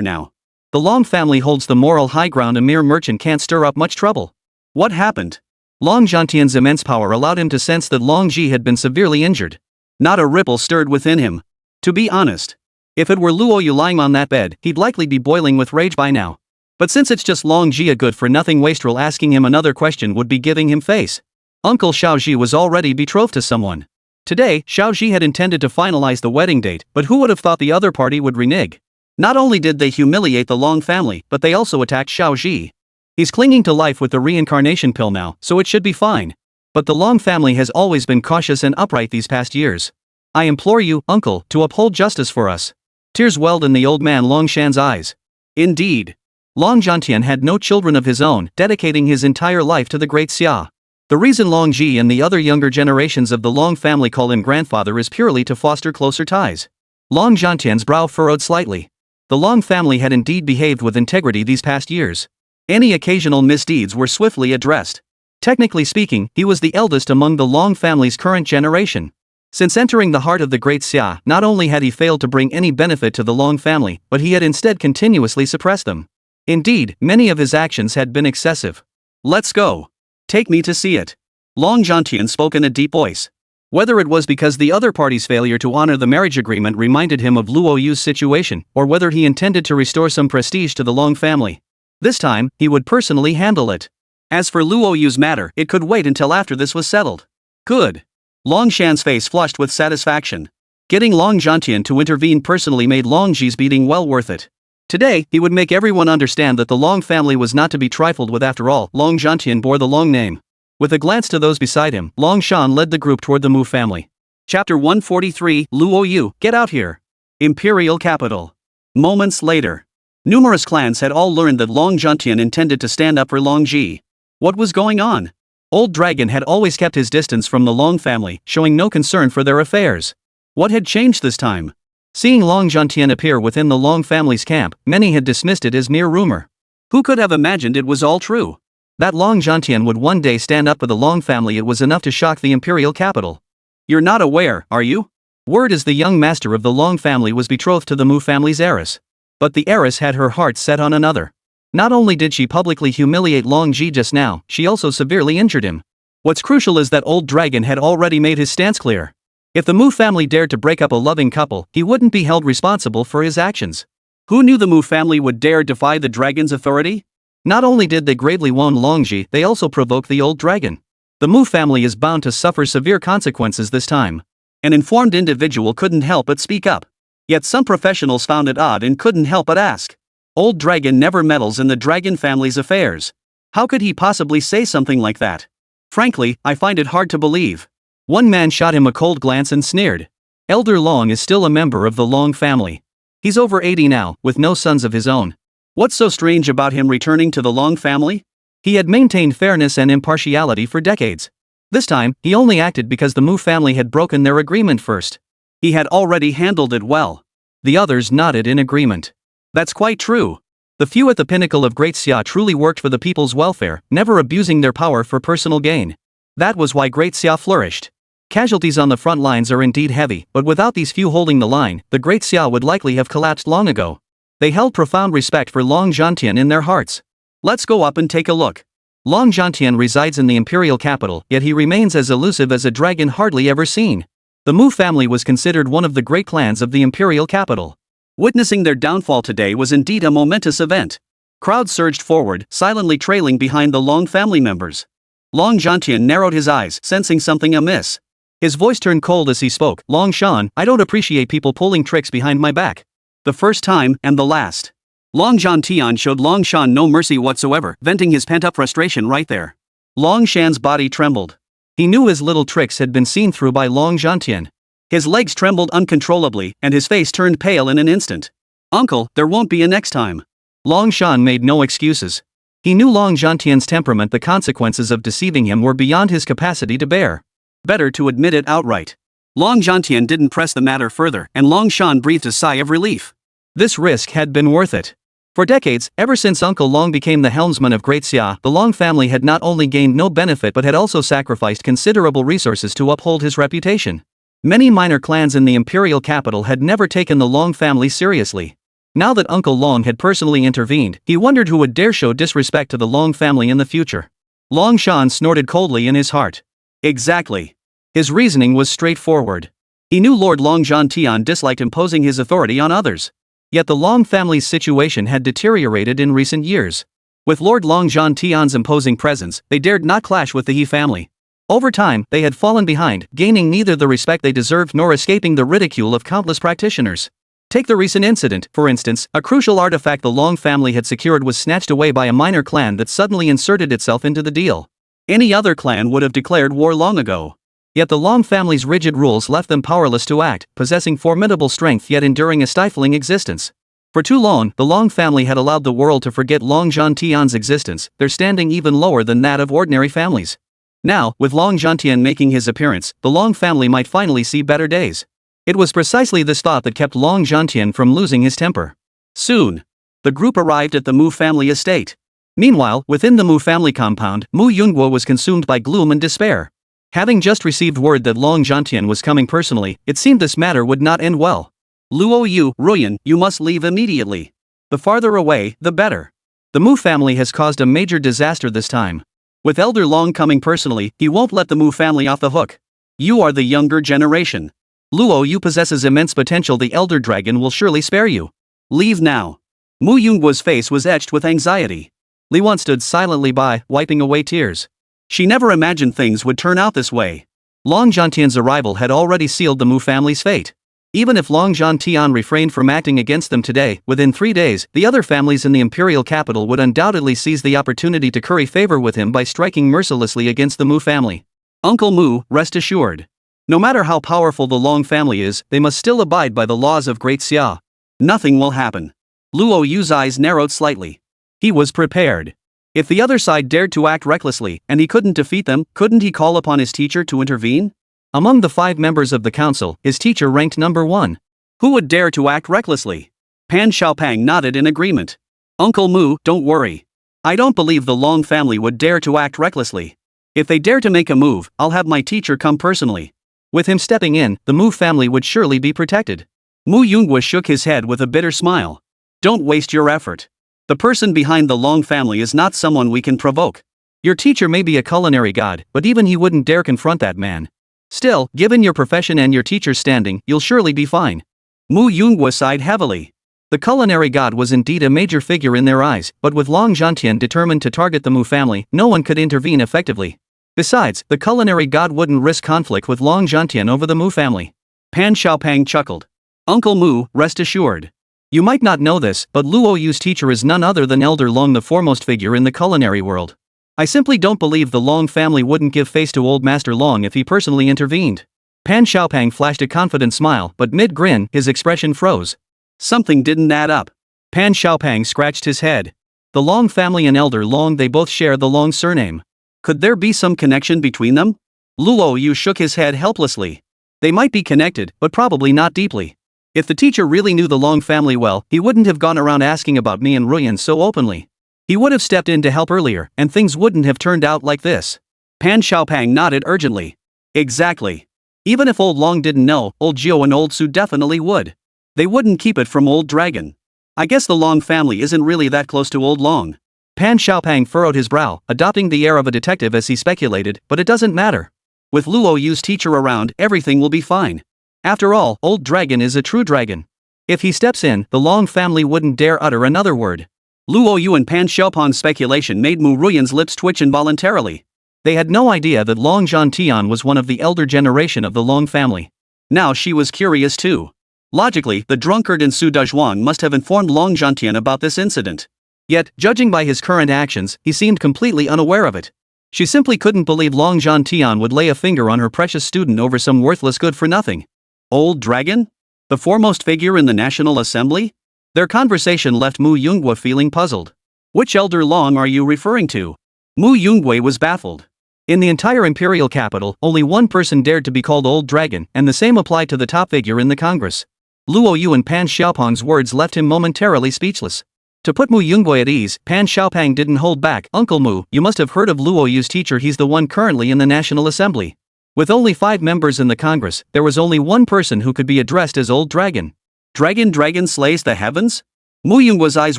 now. The Long family holds the moral high ground. A mere merchant can't stir up much trouble. What happened? Long Zhantian's immense power allowed him to sense that Long Ji had been severely injured. Not a ripple stirred within him. To be honest, if it were Luo Yu lying on that bed, he'd likely be boiling with rage by now. But since it's just Long Ji, a good-for-nothing wastrel, asking him another question would be giving him face. Uncle Xiaoji was already betrothed to someone. Today, Xiaoji had intended to finalize the wedding date, but who would have thought the other party would renege? Not only did they humiliate the Long family, but they also attacked Xiaoji. He's clinging to life with the reincarnation pill now, so it should be fine. But the Long family has always been cautious and upright these past years. I implore you, uncle, to uphold justice for us. Tears welled in the old man Long Shan's eyes. Indeed. Long Zhantian had no children of his own, dedicating his entire life to the great xia. The reason Long Ji and the other younger generations of the Long family call him grandfather is purely to foster closer ties. Long Zhantian's brow furrowed slightly. The Long family had indeed behaved with integrity these past years. Any occasional misdeeds were swiftly addressed. Technically speaking, he was the eldest among the Long family's current generation. Since entering the heart of the great xia, not only had he failed to bring any benefit to the Long family, but he had instead continuously suppressed them. Indeed, many of his actions had been excessive. Let's go. Take me to see it. Long Zhantian spoke in a deep voice. Whether it was because the other party's failure to honor the marriage agreement reminded him of Luo Yu's situation, or whether he intended to restore some prestige to the Long family. This time, he would personally handle it. As for Luo Yu's matter, it could wait until after this was settled. Good. Long Shan's face flushed with satisfaction. Getting Long Zhantian to intervene personally made Long Ji's beating well worth it. Today, he would make everyone understand that the Long family was not to be trifled with. After all, Long Zhantian bore the Long name. With a glance to those beside him, Long Shan led the group toward the Mu family. Chapter 143, Luo Yu, get out here. Imperial capital. Moments later. Numerous clans had all learned that Long Zhantian intended to stand up for Long Ji. What was going on? Old Dragon had always kept his distance from the Long family, showing no concern for their affairs. What had changed this time? Seeing Long Zhantian appear within the Long family's camp, many had dismissed it as mere rumor. Who could have imagined it was all true? That Long Zhantian would one day stand up for the Long family, it was enough to shock the imperial capital. You're not aware, are you? Word is the young master of the Long family was betrothed to the Mu family's heiress. But the heiress had her heart set on another. Not only did she publicly humiliate Long Ji just now, she also severely injured him. What's crucial is that old dragon had already made his stance clear. If the Mu family dared to break up a loving couple, he wouldn't be held responsible for his actions. Who knew the Mu family would dare defy the dragon's authority? Not only did they gravely wound Longji, they also provoked the old dragon. The Mu family is bound to suffer severe consequences this time. An informed individual couldn't help but speak up. Yet some professionals found it odd and couldn't help but ask. Old dragon never meddles in the dragon family's affairs. How could he possibly say something like that? Frankly, I find it hard to believe. One man shot him a cold glance and sneered. Elder Long is still a member of the Long family. He's over 80 now, with no sons of his own. What's so strange about him returning to the Long family? He had maintained fairness and impartiality for decades. This time, he only acted because the Mu family had broken their agreement first. He had already handled it well. The others nodded in agreement. That's quite true. The few at the pinnacle of Great Xia truly worked for the people's welfare, never abusing their power for personal gain. That was why Great Xia flourished. Casualties on the front lines are indeed heavy, but without these few holding the line, the Great Xia would likely have collapsed long ago. They held profound respect for Long Zhantian in their hearts. Let's go up and take a look. Long Zhantian resides in the imperial capital, yet he remains as elusive as a dragon hardly ever seen. The Mu family was considered one of the great clans of the imperial capital. Witnessing their downfall today was indeed a momentous event. Crowds surged forward, silently trailing behind the Long family members. Long Zhantian narrowed his eyes, sensing something amiss. His voice turned cold as he spoke. Long Shan, I don't appreciate people pulling tricks behind my back. The first time, and the last. Long Zhantian showed Long Shan no mercy whatsoever, venting his pent-up frustration right there. Long Shan's body trembled. He knew his little tricks had been seen through by Long Zhantian. His legs trembled uncontrollably, and his face turned pale in an instant. Uncle, there won't be a next time. Long Shan made no excuses. He knew Long Zhantian's temperament. The consequences of deceiving him were beyond his capacity to bear. Better to admit it outright. Long Zhantian didn't press the matter further, and Long Shan breathed a sigh of relief. This risk had been worth it. For decades, ever since Uncle Long became the helmsman of Great Xia, the Long family had not only gained no benefit but had also sacrificed considerable resources to uphold his reputation. Many minor clans in the imperial capital had never taken the Long family seriously. Now that Uncle Long had personally intervened, he wondered who would dare show disrespect to the Long family in the future. Long Shan snorted coldly in his heart. Exactly. His reasoning was straightforward. He knew Lord Long Zhantian disliked imposing his authority on others. Yet the Long family's situation had deteriorated in recent years. With Lord Long Zhantian's imposing presence, they dared not clash with the He family. Over time, they had fallen behind, gaining neither the respect they deserved nor escaping the ridicule of countless practitioners. Take the recent incident, for instance. A crucial artifact the Long family had secured was snatched away by a minor clan that suddenly inserted itself into the deal. Any other clan would have declared war long ago. Yet the Long family's rigid rules left them powerless to act, possessing formidable strength yet enduring a stifling existence. For too long, the Long family had allowed the world to forget Long Zhantian's existence, their standing even lower than that of ordinary families. Now, with Long Zhantian making his appearance, the Long family might finally see better days. It was precisely this thought that kept Long Zhantian from losing his temper. Soon, the group arrived at the Mu family estate. Meanwhile, within the Mu family compound, Mu Yunguo was consumed by gloom and despair. Having just received word that Long Zhantian was coming personally, it seemed this matter would not end well. Luo Yu, Ruyan, you must leave immediately. The farther away, the better. The Mu family has caused a major disaster this time. With Elder Long coming personally, he won't let the Mu family off the hook. You are the younger generation. Luo Yu possesses immense potential. The Elder Dragon will surely spare you. Leave now. Mu Yunguo's face was etched with anxiety. Li Wan stood silently by, wiping away tears. She never imagined things would turn out this way. Long Zhantian's arrival had already sealed the Mu family's fate. Even if Long Zhantian refrained from acting against them today, within 3 days, the other families in the imperial capital would undoubtedly seize the opportunity to curry favor with him by striking mercilessly against the Mu family. Uncle Mu, rest assured. No matter how powerful the Long family is, they must still abide by the laws of Great Xia. Nothing will happen. Luo Yu's eyes narrowed slightly. He was prepared. If the other side dared to act recklessly, and he couldn't defeat them, couldn't he call upon his teacher to intervene? Among the 5 members of the council, his teacher ranked number 1. Who would dare to act recklessly? Pan Xiaopang nodded in agreement. Uncle Mu, don't worry. I don't believe the Long family would dare to act recklessly. If they dare to make a move, I'll have my teacher come personally. With him stepping in, the Mu family would surely be protected. Mu Yunghwa shook his head with a bitter smile. Don't waste your effort. The person behind the Long family is not someone we can provoke. Your teacher may be a culinary god, but even he wouldn't dare confront that man. Still, given your profession and your teacher's standing, you'll surely be fine. Mu Yunghwa sighed heavily. The culinary god was indeed a major figure in their eyes, but with Long Zhantian determined to target the Mu family, no one could intervene effectively. Besides, the culinary god wouldn't risk conflict with Long Zhantian over the Mu family. Pan Xiaopang chuckled. Uncle Mu, rest assured. You might not know this, but Luo Yu's teacher is none other than Elder Long, the foremost figure in the culinary world. I simply don't believe the Long family wouldn't give face to old Master Long if he personally intervened. Pan Xiaopang flashed a confident smile, but mid-grin, his expression froze. Something didn't add up. Pan Xiaopang scratched his head. The Long family and Elder Long, they both share the Long surname. Could there be some connection between them? Luo Yu shook his head helplessly. They might be connected, but probably not deeply. If the teacher really knew the Long family well, he wouldn't have gone around asking about me and Ruyan so openly. He would have stepped in to help earlier, and things wouldn't have turned out like this. Pan Xiaopang nodded urgently. Exactly. Even if old Long didn't know, old Jiao and old Su definitely would. They wouldn't keep it from old Dragon. I guess the Long family isn't really that close to old Long. Pan Xiaopang furrowed his brow, adopting the air of a detective as he speculated, but it doesn't matter. With Luo Yu's teacher around, everything will be fine. After all, old Dragon is a true dragon. If he steps in, the Long family wouldn't dare utter another word. Luo Yu and Pan Xiaopang's speculation made Mu Ruyan's lips twitch involuntarily. They had no idea that Long Zhantian was one of the elder generation of the Long family. Now she was curious too. Logically, the drunkard in Su Dezhuang must have informed Long Zhantian about this incident. Yet, judging by his current actions, he seemed completely unaware of it. She simply couldn't believe Long Zhantian would lay a finger on her precious student over some worthless good-for-nothing. Old Dragon? The foremost figure in the National Assembly? Their conversation left Mu Yunghwa feeling puzzled. Which Elder Long are you referring to? Mu Yunghwa was baffled. In the entire imperial capital, only one person dared to be called Old Dragon, and the same applied to the top figure in the Congress. Luo Yu and Pan Xiaopang's words left him momentarily speechless. To put Mu Yunghwa at ease, Pan Xiaopang didn't hold back. Uncle Mu, you must have heard of Luo Yu's teacher. He's the one currently in the National Assembly. With only 5 members in the Congress, there was only one person who could be addressed as Old Dragon. Dragon slays the heavens? Mu Yunghwa's eyes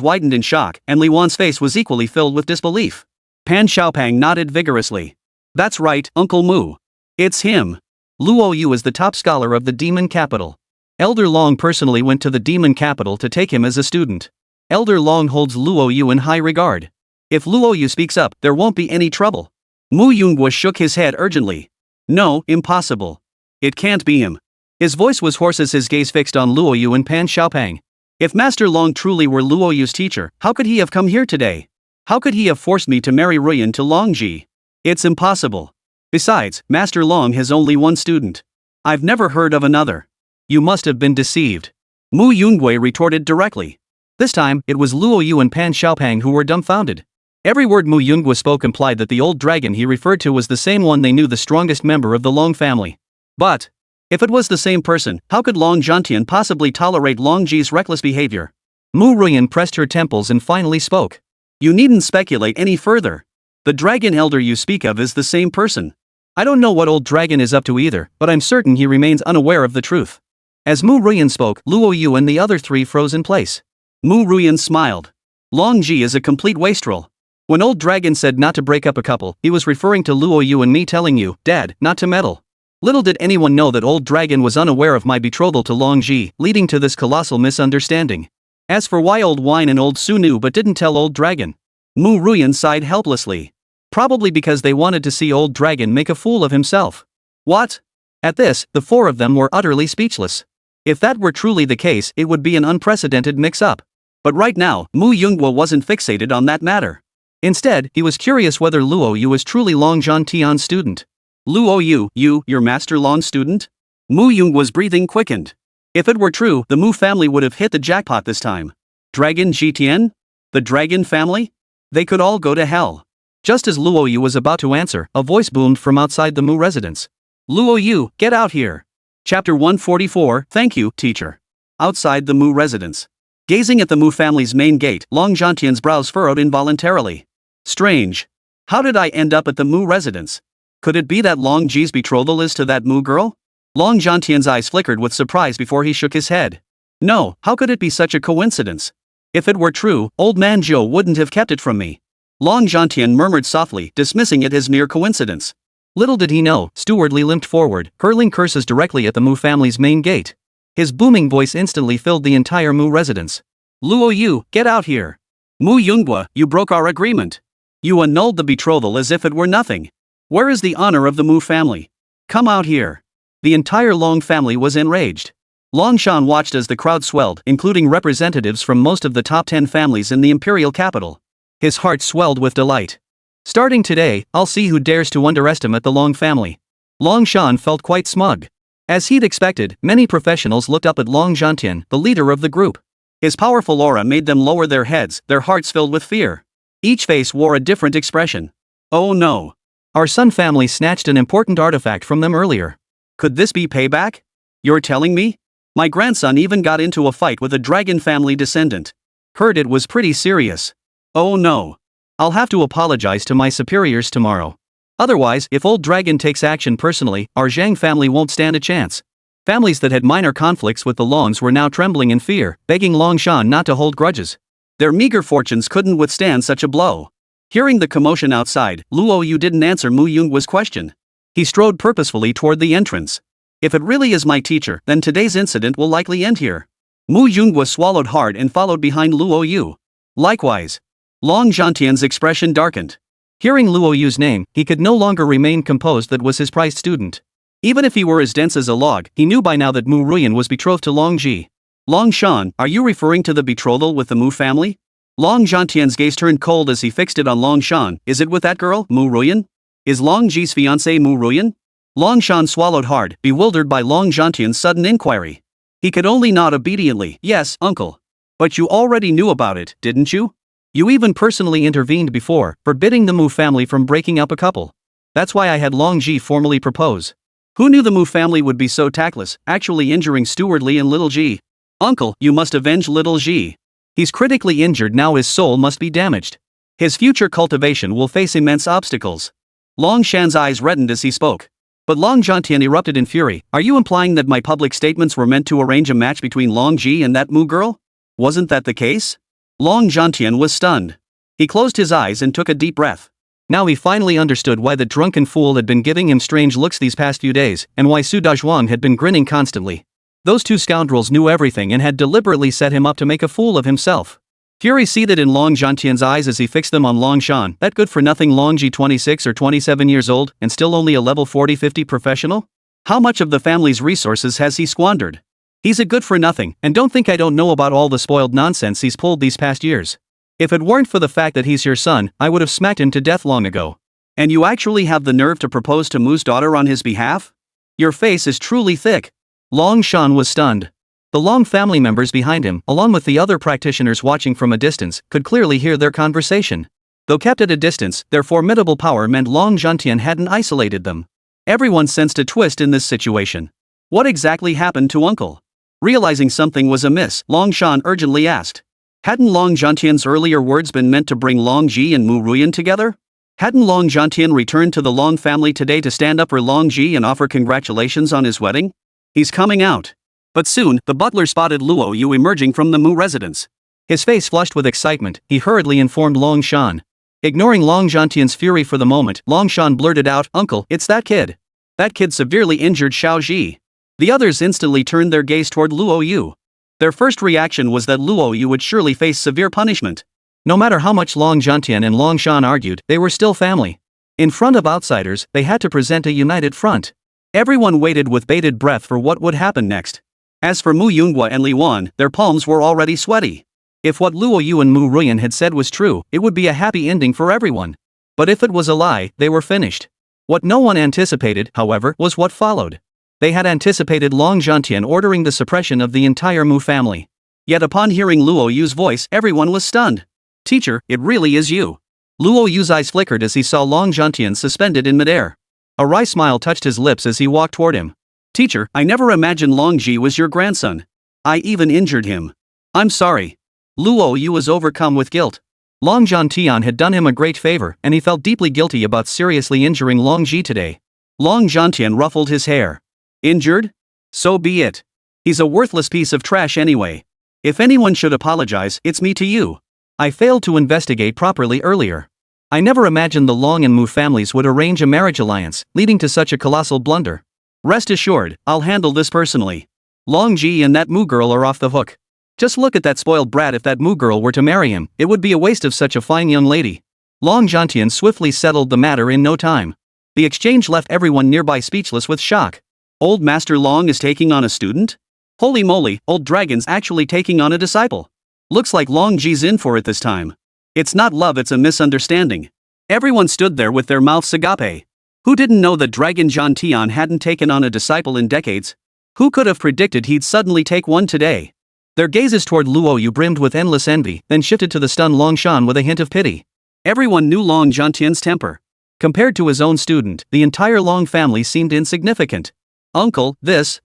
widened in shock, and Li Wan's face was equally filled with disbelief. Pan Xiaopang nodded vigorously. That's right, Uncle Mu. It's him. Luo Yu is the top scholar of the demon capital. Elder Long personally went to the demon capital to take him as a student. Elder Long holds Luo Yu in high regard. If Luo Yu speaks up, there won't be any trouble. Mu Yunghwa shook his head urgently. No, impossible. It can't be him. His voice was hoarse as his gaze fixed on Luo Yu and Pan Xiaopang. If Master Long truly were Luo Yu's teacher, how could he have come here today? How could he have forced me to marry Ruyan to Longji? It's impossible. Besides, Master Long has only one student. I've never heard of another. You must have been deceived. Mu Yunghwa retorted directly. This time, it was Luo Yu and Pan Xiaopang who were dumbfounded. Every word Mu Yunghwa spoke implied that the old dragon he referred to was the same one they knew, the strongest member of the Long family. But, if it was the same person, how could Long Zhantian possibly tolerate Longji's reckless behavior? Mu Ruyan pressed her temples and finally spoke. You needn't speculate any further. The dragon elder you speak of is the same person. I don't know what old dragon is up to either, but I'm certain he remains unaware of the truth. As Mu Ruyan spoke, Luo Yu and the other 3 froze in place. Mu Ruyan smiled. Longji is a complete wastrel. When old dragon said not to break up a couple, he was referring to Luo Yu and me telling you, Dad, not to meddle. Little did anyone know that old dragon was unaware of my betrothal to Longji, leading to this colossal misunderstanding. As for why old wine and old Su knew but didn't tell old dragon, Mu Ruyan sighed helplessly. Probably because they wanted to see old dragon make a fool of himself. What? At this, the 4 of them were utterly speechless. If that were truly the case, it would be an unprecedented mix-up. But right now, Mu Yunghwa wasn't fixated on that matter. Instead, he was curious whether Luo Yu was truly Long Zhantian's student. Luo Yu, your Master Long student? Mu Yunghwa's breathing quickened. If it were true, the Mu family would have hit the jackpot this time. Dragon Zhitian? The dragon family? They could all go to hell. Just as Luo Yu was about to answer, a voice boomed from outside the Mu residence. Luo Yu, get out here. Chapter 144, Thank you, teacher. Outside the Mu residence. Gazing at the Mu family's main gate, Long Zhantian's brows furrowed involuntarily. Strange. How did I end up at the Mu residence? Could it be that Long Ji's betrothal is to that Mu girl? Long Zhantian's eyes flickered with surprise before he shook his head. No, how could it be such a coincidence? If it were true, old man Zhou wouldn't have kept it from me. Long Zhantian murmured softly, dismissing it as mere coincidence. Little did he know, Steward Li limped forward, hurling curses directly at the Mu family's main gate. His booming voice instantly filled the entire Mu residence. Luo Yu, get out here. Mu Yunghua, you broke our agreement. You annulled the betrothal as if it were nothing. Where is the honor of the Mu family? Come out here. The entire Long family was enraged. Long Shan watched as the crowd swelled, including representatives from most of the top 10 families in the imperial capital. His heart swelled with delight. Starting today, I'll see who dares to underestimate the Long family. Long Shan felt quite smug. As he'd expected, many professionals looked up at Long Zhantian, the leader of the group. His powerful aura made them lower their heads, their hearts filled with fear. Each face wore a different expression. Oh no. Our Sun family snatched an important artifact from them earlier. Could this be payback? You're telling me? My grandson even got into a fight with a dragon family descendant. Heard it was pretty serious. Oh no. I'll have to apologize to my superiors tomorrow. Otherwise, if old dragon takes action personally, our Zhang family won't stand a chance. Families that had minor conflicts with the Longs were now trembling in fear, begging Long Shan not to hold grudges. Their meager fortunes couldn't withstand such a blow. Hearing the commotion outside, Luo Yu didn't answer Mu Yunghua's question. He strode purposefully toward the entrance. If it really is my teacher, then today's incident will likely end here. Mu Yunghua swallowed hard and followed behind Luo Yu. Likewise. Long Zhantian's expression darkened. Hearing Luo Yu's name, he could no longer remain composed. That was his prized student. Even if he were as dense as a log, he knew by now that Mu Ruyan was betrothed to Long Ji. Long Shan, are you referring to the betrothal with the Mu family? Long Zhantian's gaze turned cold as he fixed it on Long Shan. Is it with that girl, Mu Ruyan? Is Long Ji's fiancé Mu Ruyan? Long Shan swallowed hard, bewildered by Long Zhantian's sudden inquiry. He could only nod obediently. Yes, uncle. But you already knew about it, didn't you? You even personally intervened before, forbidding the Mu family from breaking up a couple. That's why I had Long Ji formally propose. Who knew the Mu family would be so tactless, actually injuring Steward Li and Little Ji? Uncle, you must avenge Little Ji. He's critically injured now, his soul must be damaged. His future cultivation will face immense obstacles. Long Shan's eyes reddened as he spoke. But Long Zhantian erupted in fury. Are you implying that my public statements were meant to arrange a match between Long Ji and that Mu girl? Wasn't that the case? Long Zhantian was stunned. He closed his eyes and took a deep breath. Now he finally understood why the drunken fool had been giving him strange looks these past few days, and why Su Dazhuang had been grinning constantly. Those two scoundrels knew everything and had deliberately set him up to make a fool of himself. Fury seethed in Long Zhantian's eyes as he fixed them on Long Shan. That good-for-nothing Long Ji, 26 or 27 years old, and still only a level 40-50 professional? How much of the family's resources has he squandered? He's a good-for-nothing, and don't think I don't know about all the spoiled nonsense he's pulled these past years. If it weren't for the fact that he's your son, I would have smacked him to death long ago. And you actually have the nerve to propose to Mu's daughter on his behalf? Your face is truly thick. Long Shan was stunned. The Long family members behind him, along with the other practitioners watching from a distance, could clearly hear their conversation. Though kept at a distance, their formidable power meant Long Zhantian hadn't isolated them. Everyone sensed a twist in this situation. What exactly happened to Uncle? Realizing something was amiss, Long Shan urgently asked. Hadn't Long Zhantian's earlier words been meant to bring Long Ji and Mu Ruyan together? Hadn't Long Zhantian returned to the Long family today to stand up for Long Ji and offer congratulations on his wedding? He's coming out. But soon, the butler spotted Luo Yu emerging from the Mu residence. His face flushed with excitement, he hurriedly informed Long Shan. Ignoring Long Zhantian's fury for the moment, Long Shan blurted out, Uncle, it's that kid. That kid severely injured Xiao Ji. The others instantly turned their gaze toward Luo Yu. Their first reaction was that Luo Yu would surely face severe punishment. No matter how much Long Zhantian and Long Shan argued, they were still family. In front of outsiders, they had to present a united front. Everyone waited with bated breath for what would happen next. As for Mu Yunghua and Li Wan, their palms were already sweaty. If what Luo Yu and Mu Ruyan had said was true, it would be a happy ending for everyone. But if it was a lie, they were finished. What no one anticipated, however, was what followed. They had anticipated Long Zhantian ordering the suppression of the entire Mu family. Yet upon hearing Luo Yu's voice, everyone was stunned. Teacher, it really is you. Luo Yu's eyes flickered as he saw Long Zhantian suspended in midair. A wry smile touched his lips as he walked toward him. Teacher, I never imagined Long Ji was your grandson. I even injured him. I'm sorry. Luo Yu was overcome with guilt. Long Zhantian had done him a great favor, and he felt deeply guilty about seriously injuring Long Ji today. Long Zhantian ruffled his hair. Injured? So be it. He's a worthless piece of trash anyway. If anyone should apologize, it's me to you. I failed to investigate properly earlier. I never imagined the Long and Mu families would arrange a marriage alliance, leading to such a colossal blunder. Rest assured, I'll handle this personally. Long Ji and that Mu girl are off the hook. Just look at that spoiled brat. If that Mu girl were to marry him, it would be a waste of such a fine young lady. Long Zhantian swiftly settled the matter in no time. The exchange left everyone nearby speechless with shock. Old Master Long is taking on a student? Holy moly, old dragon's actually taking on a disciple. Looks like Long Ji's in for it this time. It's not love, it's a misunderstanding. Everyone stood there with their mouths agape. Who didn't know that Dragon Zhantian hadn't taken on a disciple in decades? Who could have predicted he'd suddenly take one today? Their gazes toward Luo Yu brimmed with endless envy, then shifted to the stunned Long Shan with a hint of pity. Everyone knew Long Zhantian's temper. Compared to his own student, the entire Long family seemed insignificant. Uncle, this.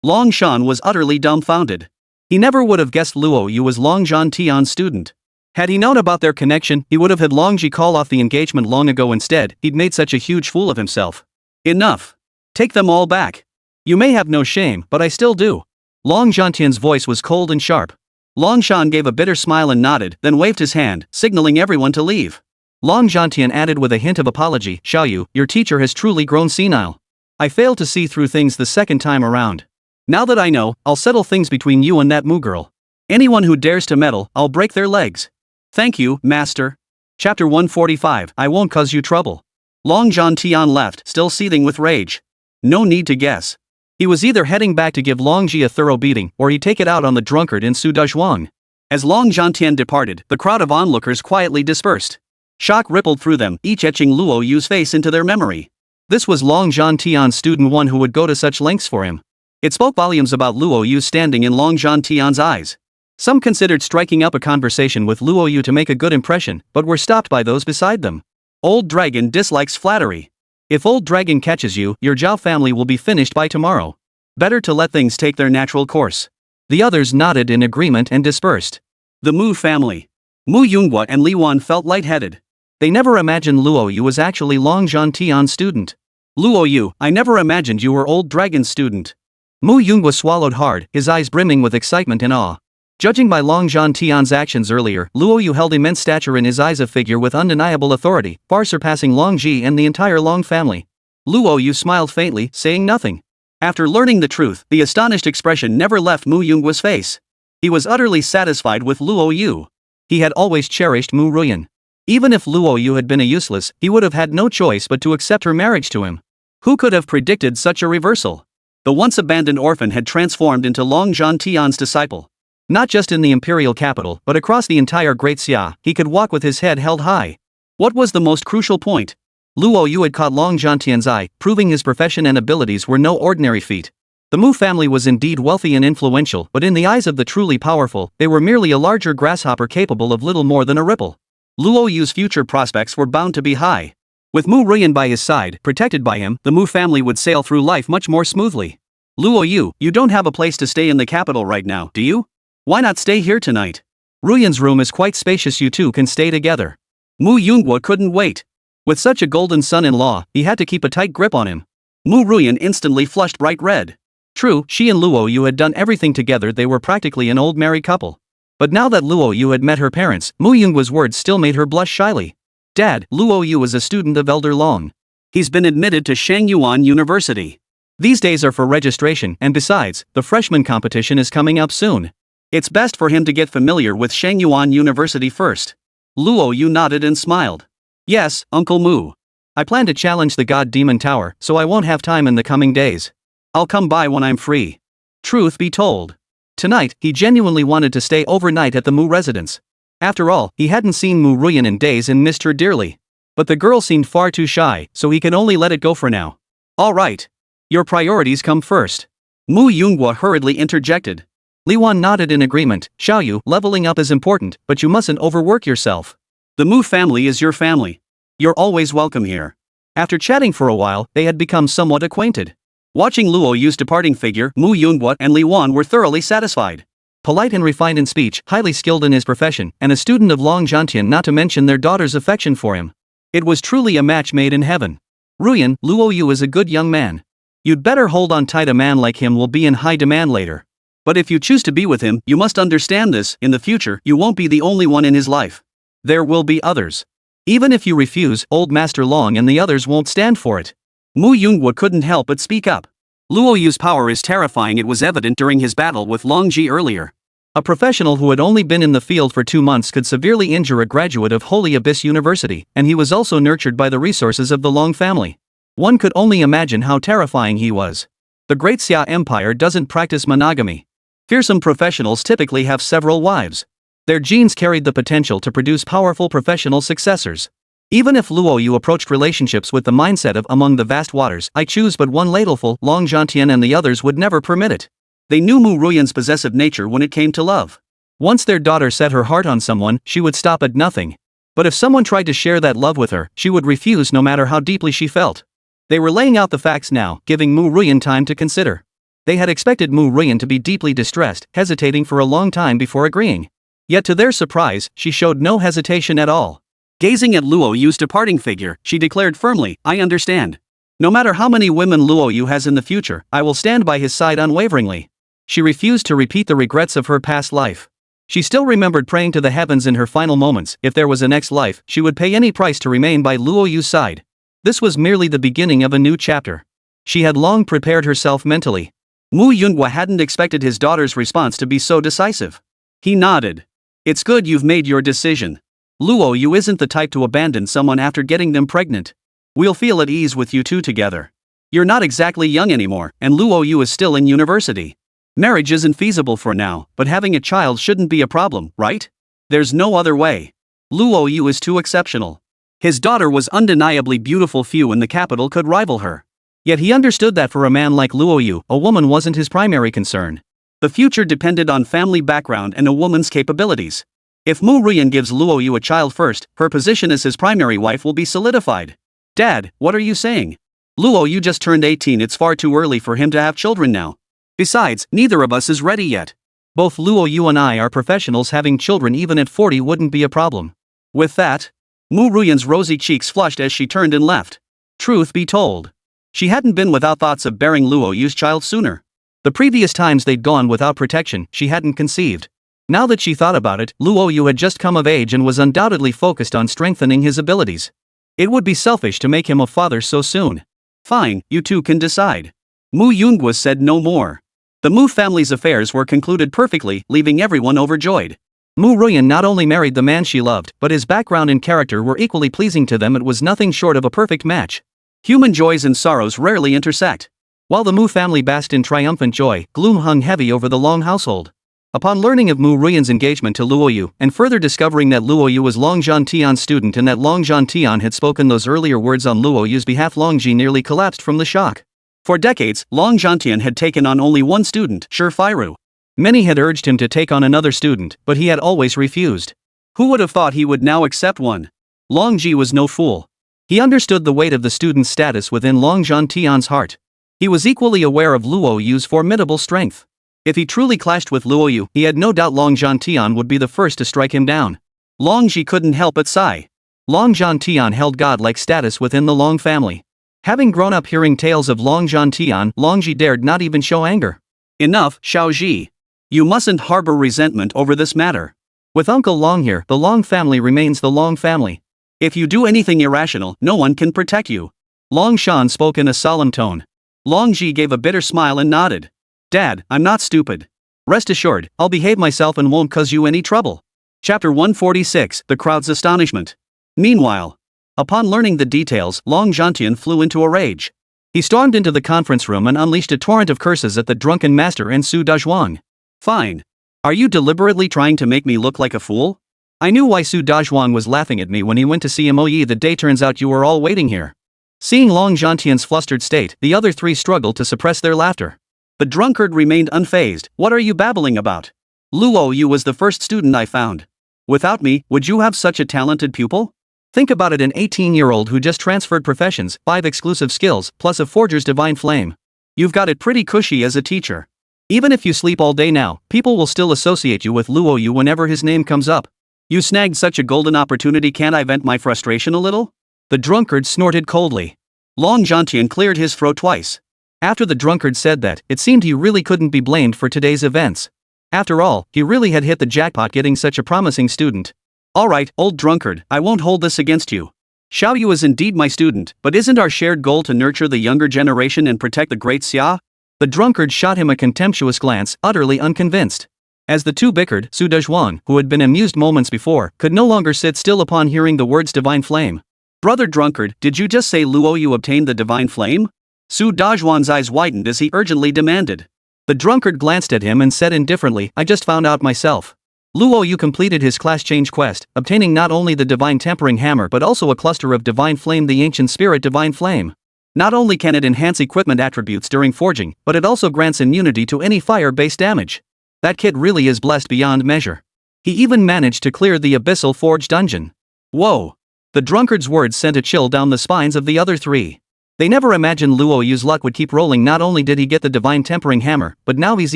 Long Shan was utterly dumbfounded. He never would have guessed Luo Yu was Long Zhantian's student. Had he known about their connection, he would have had Long Ji call off the engagement long ago. Instead, he'd made such a huge fool of himself. Enough. Take them all back. You may have no shame, but I still do. Long Zhantian's voice was cold and sharp. Long Shan gave a bitter smile and nodded, then waved his hand, signaling everyone to leave. Long Zhantian added with a hint of apology, Xiao Yu, your teacher has truly grown senile. I failed to see through things the second time around. Now that I know, I'll settle things between you and that Mu girl. Anyone who dares to meddle, I'll break their legs. Thank you, Master. Chapter 145, I won't cause you trouble. Long Zhantian left, still seething with rage. No need to guess. He was either heading back to give Long Ji a thorough beating, or he'd take it out on the drunkard in Su Dezhuang. As Long Zhantian departed, the crowd of onlookers quietly dispersed. Shock rippled through them, each etching Luo Yu's face into their memory. This was Long Zhantian's student one who would go to such lengths for him. It spoke volumes about Luo Yu's standing in Long Zhantian's eyes. Some considered striking up a conversation with Luo Yu to make a good impression, but were stopped by those beside them. Old Dragon dislikes flattery. If Old Dragon catches you, your Zhao family will be finished by tomorrow. Better to let things take their natural course. The others nodded in agreement and dispersed. The Mu family. Mu Yunghua and Li Wan felt lightheaded. They never imagined Luo Yu was actually Long Zhantian's student. Luo Yu, I never imagined you were Old Dragon's student. Mu Yunghua swallowed hard, his eyes brimming with excitement and awe. Judging by Long Zhantian's actions earlier, Luo Yu held immense stature in his eyes, a figure with undeniable authority, far surpassing Long Ji and the entire Long family. Luo Yu smiled faintly, saying nothing. After learning the truth, the astonished expression never left Mu Yunghua's face. He was utterly satisfied with Luo Yu. He had always cherished Mu Ruyan. Even if Luo Yu had been a useless, he would have had no choice but to accept her marriage to him. Who could have predicted such a reversal? The once abandoned orphan had transformed into Long Zhantian's disciple. Not just in the imperial capital, but across the entire Great Xia, he could walk with his head held high. What was the most crucial point? Luo Yu had caught Long Zhantian's eye, proving his profession and abilities were no ordinary feat. The Mu family was indeed wealthy and influential, but in the eyes of the truly powerful, they were merely a larger grasshopper capable of little more than a ripple. Luo Yu's future prospects were bound to be high. With Mu Ruyan by his side, protected by him, the Mu family would sail through life much more smoothly. Luo Yu, you don't have a place to stay in the capital right now, do you? Why not stay here tonight? Ruyan's room is quite spacious, you two can stay together. Mu Yunghua couldn't wait. With such a golden son-in-law, he had to keep a tight grip on him. Mu Ruyan instantly flushed bright red. True, she and Luo Yu had done everything together, they were practically an old married couple. But now that Luo Yu had met her parents, Mu Yunghua's words still made her blush shyly. Dad, Luo Yu is a student of Elder Long. He's been admitted to Shangyuan University. These days are for registration, and besides, the freshman competition is coming up soon. It's best for him to get familiar with Shangyuan University first. Luo Yu nodded and smiled. Yes, Uncle Mu. I plan to challenge the God Demon Tower, so I won't have time in the coming days. I'll come by when I'm free. Truth be told, tonight, he genuinely wanted to stay overnight at the Mu residence. After all, he hadn't seen Mu Ruyan in days and missed her dearly. But the girl seemed far too shy, so he can only let it go for now. All right. Your priorities come first. Mu Yunghua hurriedly interjected. Li Wan nodded in agreement. Xiao Yu, leveling up is important, but you mustn't overwork yourself. The Mu family is your family. You're always welcome here. After chatting for a while, they had become somewhat acquainted. Watching Luo Yu's departing figure, Mu Yunghua and Li Wan were thoroughly satisfied. Polite and refined in speech, highly skilled in his profession, and a student of Long Zhantian, not to mention their daughter's affection for him. It was truly a match made in heaven. Ruyan, Luo Yu is a good young man. You'd better hold on tight. A man like him will be in high demand later. But if you choose to be with him, you must understand this: in the future, you won't be the only one in his life. There will be others. Even if you refuse, old Master Long and the others won't stand for it. Mu Yunghua couldn't help but speak up. Luo Yu's power is terrifying. It was evident during his battle with Long Ji earlier. A professional who had only been in the field for 2 months could severely injure a graduate of Holy Abyss University, and he was also nurtured by the resources of the Long family. One could only imagine how terrifying he was. The Great Xia Empire doesn't practice monogamy. Fearsome professionals typically have several wives. Their genes carried the potential to produce powerful professional successors. Even if Luo Yu approached relationships with the mindset of "among the vast waters, I choose but one ladleful," Long Zhantian and the others would never permit it. They knew Mu Ruyan's possessive nature when it came to love. Once their daughter set her heart on someone, she would stop at nothing. But if someone tried to share that love with her, she would refuse no matter how deeply she felt. They were laying out the facts now, giving Mu Ruyan time to consider. They had expected Mu Ruyan to be deeply distressed, hesitating for a long time before agreeing. Yet to their surprise, she showed no hesitation at all. Gazing at Luo Yu's departing figure, she declared firmly, "I understand. No matter how many women Luo Yu has in the future, I will stand by his side unwaveringly." She refused to repeat the regrets of her past life. She still remembered praying to the heavens in her final moments: if there was a next life, she would pay any price to remain by Luo Yu's side. This was merely the beginning of a new chapter. She had long prepared herself mentally. Mu Yunghua hadn't expected his daughter's response to be so decisive. He nodded. "It's good you've made your decision. Luo Yu isn't the type to abandon someone after getting them pregnant. We'll feel at ease with you two together. You're not exactly young anymore, and Luo Yu is still in university. Marriage isn't feasible for now, but having a child shouldn't be a problem, right? There's no other way. Luo Yu is too exceptional. His daughter was undeniably beautiful. Few in the capital could rival her. Yet he understood that for a man like Luo Yu, a woman wasn't his primary concern. The future depended on family background and a woman's capabilities. If Mu Ruyan gives Luo Yu a child first, her position as his primary wife will be solidified. Dad, what are you saying? Luo Yu just turned 18. It's far too early for him to have children now. Besides, neither of us is ready yet. Both Luo Yu and I are professionals. Having children even at 40 wouldn't be a problem. With that, Mu Ruyan's rosy cheeks flushed as she turned and left. Truth be told, she hadn't been without thoughts of bearing Luo Yu's child sooner. The previous times they'd gone without protection, she hadn't conceived. Now that she thought about it, Luo Yu had just come of age and was undoubtedly focused on strengthening his abilities. It would be selfish to make him a father so soon. Fine, you two can decide. Mu Yunghua said no more. The Mu family's affairs were concluded perfectly, leaving everyone overjoyed. Mu Ruyan not only married the man she loved, but his background and character were equally pleasing to them. It was nothing short of a perfect match. Human joys and sorrows rarely intersect. While the Mu family basked in triumphant joy, gloom hung heavy over the Long household. Upon learning of Mu Ruyan's engagement to Luo Yu, and further discovering that Luo Yu was Long Zhantian's student and that Long Zhantian had spoken those earlier words on Luo Yu's behalf, Long Ji nearly collapsed from the shock. For decades, Long Zhantian had taken on only one student, Firu. Many had urged him to take on another student, but he had always refused. Who would have thought he would now accept one? Long Ji was no fool. He understood the weight of the student's status within Long Zhantian's heart. He was equally aware of Luo Yu's formidable strength. If he truly clashed with Luo Yu, he had no doubt Long Zhantian would be the first to strike him down. Long Ji couldn't help but sigh. Long Zhantian held godlike status within the Long family. Having grown up hearing tales of Long Zhantian, Long Ji dared not even show anger. Enough, Xiaoji. You mustn't harbor resentment over this matter. With Uncle Long here, the Long family remains the Long family. If you do anything irrational, no one can protect you. Long Shan spoke in a solemn tone. Long Ji gave a bitter smile and nodded. Dad, I'm not stupid. Rest assured, I'll behave myself and won't cause you any trouble. Chapter 146, The Crowd's Astonishment. Meanwhile, upon learning the details, Long Zhantian flew into a rage. He stormed into the conference room and unleashed a torrent of curses at the drunken master and Su Dazhuang. Fine. Are you deliberately trying to make me look like a fool? I knew why Su Dazhuang was laughing at me when he went to see Mo Yi the day. Turns out you were all waiting here. Seeing Long Zhantian's flustered state, the other three struggled to suppress their laughter. The drunkard remained unfazed. What are you babbling about? Luo Yu was the first student I found. Without me, would you have such a talented pupil? Think about it, an 18-year-old who just transferred professions, 5 exclusive skills, plus a forger's divine flame. You've got it pretty cushy as a teacher. Even if you sleep all day now, people will still associate you with Luo Yu whenever his name comes up. You snagged such a golden opportunity. Can't I vent my frustration a little? The drunkard snorted coldly. Long Zhantian cleared his throat twice. After the drunkard said that, it seemed he really couldn't be blamed for today's events. After all, he really had hit the jackpot getting such a promising student. Alright, old drunkard, I won't hold this against you. Xiao Yu is indeed my student, but isn't our shared goal to nurture the younger generation and protect the great Xia? The drunkard shot him a contemptuous glance, utterly unconvinced. As the two bickered, Su Dezhuang, who had been amused moments before, could no longer sit still upon hearing the words divine flame. Brother drunkard, did you just say Luo Yu obtained the divine flame? Su Dezhuang's eyes widened as he urgently demanded. The drunkard glanced at him and said indifferently, I just found out myself. Luo Yu completed his class change quest, obtaining not only the divine tempering hammer but also a cluster of divine flame, the ancient spirit divine flame. Not only can it enhance equipment attributes during forging, but it also grants immunity to any fire-based damage. That kid really is blessed beyond measure. He even managed to clear the abyssal forge dungeon. Whoa! The drunkard's words sent a chill down the spines of the other three. They never imagined Luo Yu's luck would keep rolling. Not only did he get the divine tempering hammer, but now he's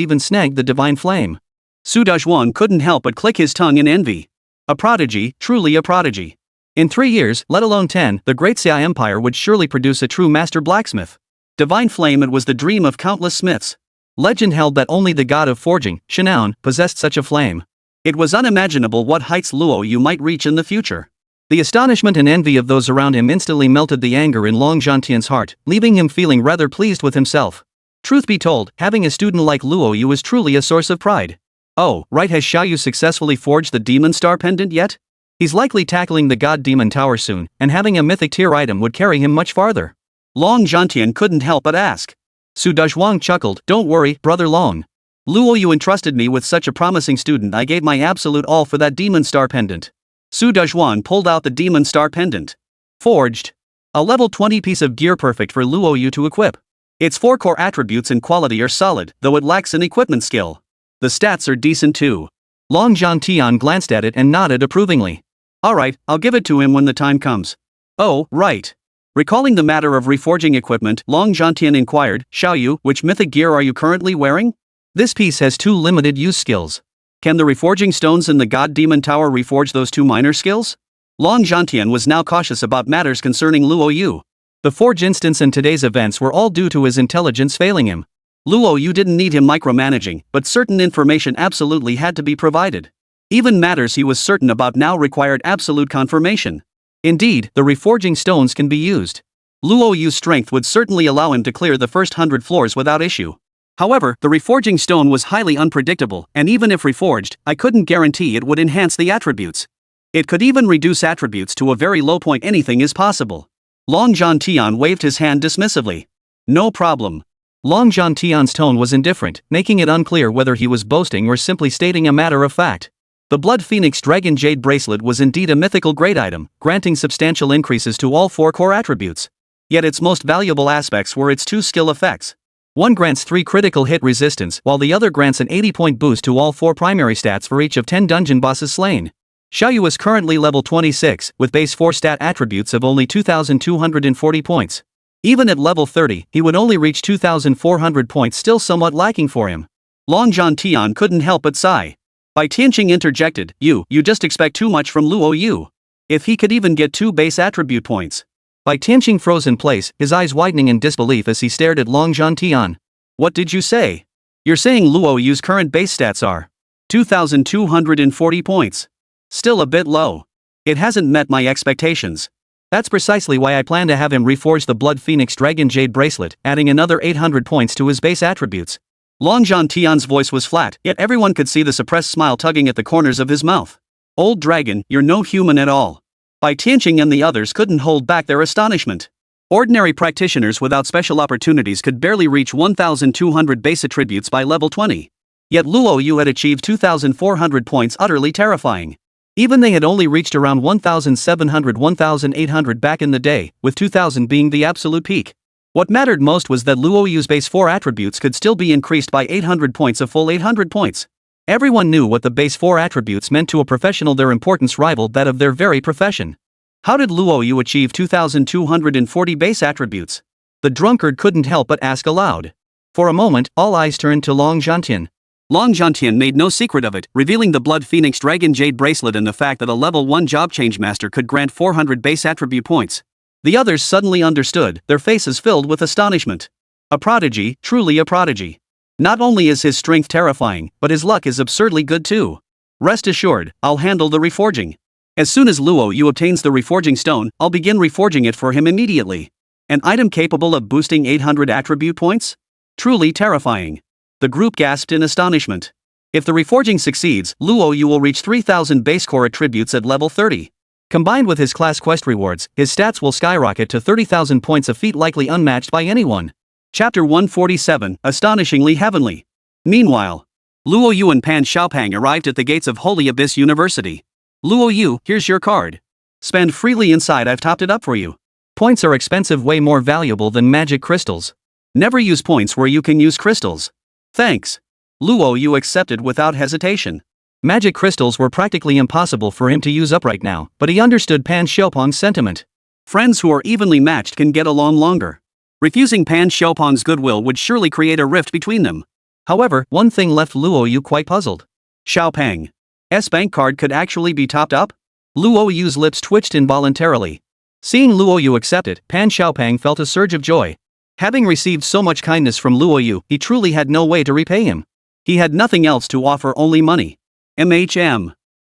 even snagged the divine flame. Su Dezhuang couldn't help but click his tongue in envy. A prodigy, truly a prodigy. In 3 years, let alone 10, the Great Xia Empire would surely produce a true master blacksmith. Divine flame, it was the dream of countless smiths. Legend held that only the god of forging, Shanaun, possessed such a flame. It was unimaginable what heights Luo Yu might reach in the future. The astonishment and envy of those around him instantly melted the anger in Long Zhantian's heart, leaving him feeling rather pleased with himself. Truth be told, having a student like Luo Yu is truly a source of pride. Oh, right, has Xiao Yu successfully forged the Demon Star pendant yet? He's likely tackling the God Demon Tower soon, and having a mythic tier item would carry him much farther. Long Zhantian couldn't help but ask. Su Dezhuang chuckled, don't worry, brother Long. Luo Yu entrusted me with such a promising student. I gave my absolute all for that Demon Star pendant. Su Dezhuang pulled out the Demon Star pendant. Forged. A level 20 piece of gear perfect for Luo Yu to equip. Its 4 core attributes and quality are solid, though it lacks in equipment skill. The stats are decent too. Long Zhantian glanced at it and nodded approvingly. Alright, I'll give it to him when the time comes. Oh, right. Recalling the matter of reforging equipment, Long Zhantian inquired, Xiao Yu, which mythic gear are you currently wearing? This piece has 2 limited use skills. Can the reforging stones in the God Demon Tower reforge those 2 minor skills? Long Zhantian was now cautious about matters concerning Luo Yu. The forge instance and today's events were all due to his intelligence failing him. Luo Yu didn't need him micromanaging, but certain information absolutely had to be provided. Even matters he was certain about now required absolute confirmation. Indeed, the reforging stones can be used. Luo Yu's strength would certainly allow him to clear the first 100 floors without issue. However, the reforging stone was highly unpredictable, and even if reforged, I couldn't guarantee it would enhance the attributes. It could even reduce attributes to a very low point. Anything is possible. Long Zhantian waved his hand dismissively. No problem. Long Zhantian's tone was indifferent, making it unclear whether he was boasting or simply stating a matter of fact. The Blood Phoenix Dragon Jade Bracelet was indeed a mythical great item, granting substantial increases to all 4 core attributes. Yet its most valuable aspects were its 2 skill effects. One grants 3 critical hit resistance, while the other grants an 80-point boost to all 4 primary stats for each of 10 dungeon bosses slain. Xiao Yu is currently level 26, with base 4 stat attributes of only 2,240 points. Even at level 30, he would only reach 2,400 points, still somewhat lacking for him. Long Zhantian couldn't help but sigh. Bai Tianqing interjected, you just expect too much from Luo Yu. If he could even get 2 base attribute points. Bai Tianqing froze in place, his eyes widening in disbelief as he stared at Long Zhantian. What did you say? You're saying Luo Yu's current base stats are 2,240 points. Still a bit low. It hasn't met my expectations. That's precisely why I plan to have him reforge the Blood Phoenix Dragon Jade Bracelet, adding another 800 points to his base attributes. Long Zhantian's voice was flat, yet everyone could see the suppressed smile tugging at the corners of his mouth. Old dragon, you're no human at all. Bai Tianqing and the others couldn't hold back their astonishment. Ordinary practitioners without special opportunities could barely reach 1,200 base attributes by level 20. Yet Luo Yu had achieved 2,400 points, utterly terrifying. Even they had only reached around 1,700-1,800 back in the day, with 2,000 being the absolute peak. What mattered most was that Luo Yu's base 4 attributes could still be increased by 800 points, a full 800 points. Everyone knew what the base 4 attributes meant to a professional, their importance rivaled that of their very profession. How did Luo Yu achieve 2,240 base attributes? The drunkard couldn't help but ask aloud. For a moment, all eyes turned to Long Zhantian. Long Zhantian made no secret of it, revealing the Blood Phoenix Dragon Jade Bracelet and the fact that a level 1 job change master could grant 400 base attribute points. The others suddenly understood, their faces filled with astonishment. A prodigy, truly a prodigy. Not only is his strength terrifying, but his luck is absurdly good too. Rest assured, I'll handle the reforging. As soon as Luo Yu obtains the reforging stone, I'll begin reforging it for him immediately. An item capable of boosting 800 attribute points? Truly terrifying. The group gasped in astonishment. If the reforging succeeds, Luo Yu will reach 3000 base core attributes at level 30. Combined with his class quest rewards, his stats will skyrocket to 30,000 points, a feat likely unmatched by anyone. Chapter 147, Astonishingly Heavenly. Meanwhile, Luo Yu and Pan Xiaopang arrived at the gates of Holy Abyss University. Luo Yu, here's your card. Spend freely inside, I've topped it up for you. Points are expensive, way more valuable than magic crystals. Never use points where you can use crystals. Thanks. Luo Yu accepted without hesitation. Magic crystals were practically impossible for him to use up right now, but he understood Pan Xiaopang's sentiment. Friends who are evenly matched can get along longer. Refusing Pan Xiaopang's goodwill would surely create a rift between them. However, one thing left Luo Yu quite puzzled. Xiaopang's bank card could actually be topped up? Luo Yu's lips twitched involuntarily. Seeing Luo Yu accept it, Pan Xiaopang felt a surge of joy. Having received so much kindness from Luo Yu, he truly had no way to repay him. He had nothing else to offer, only money.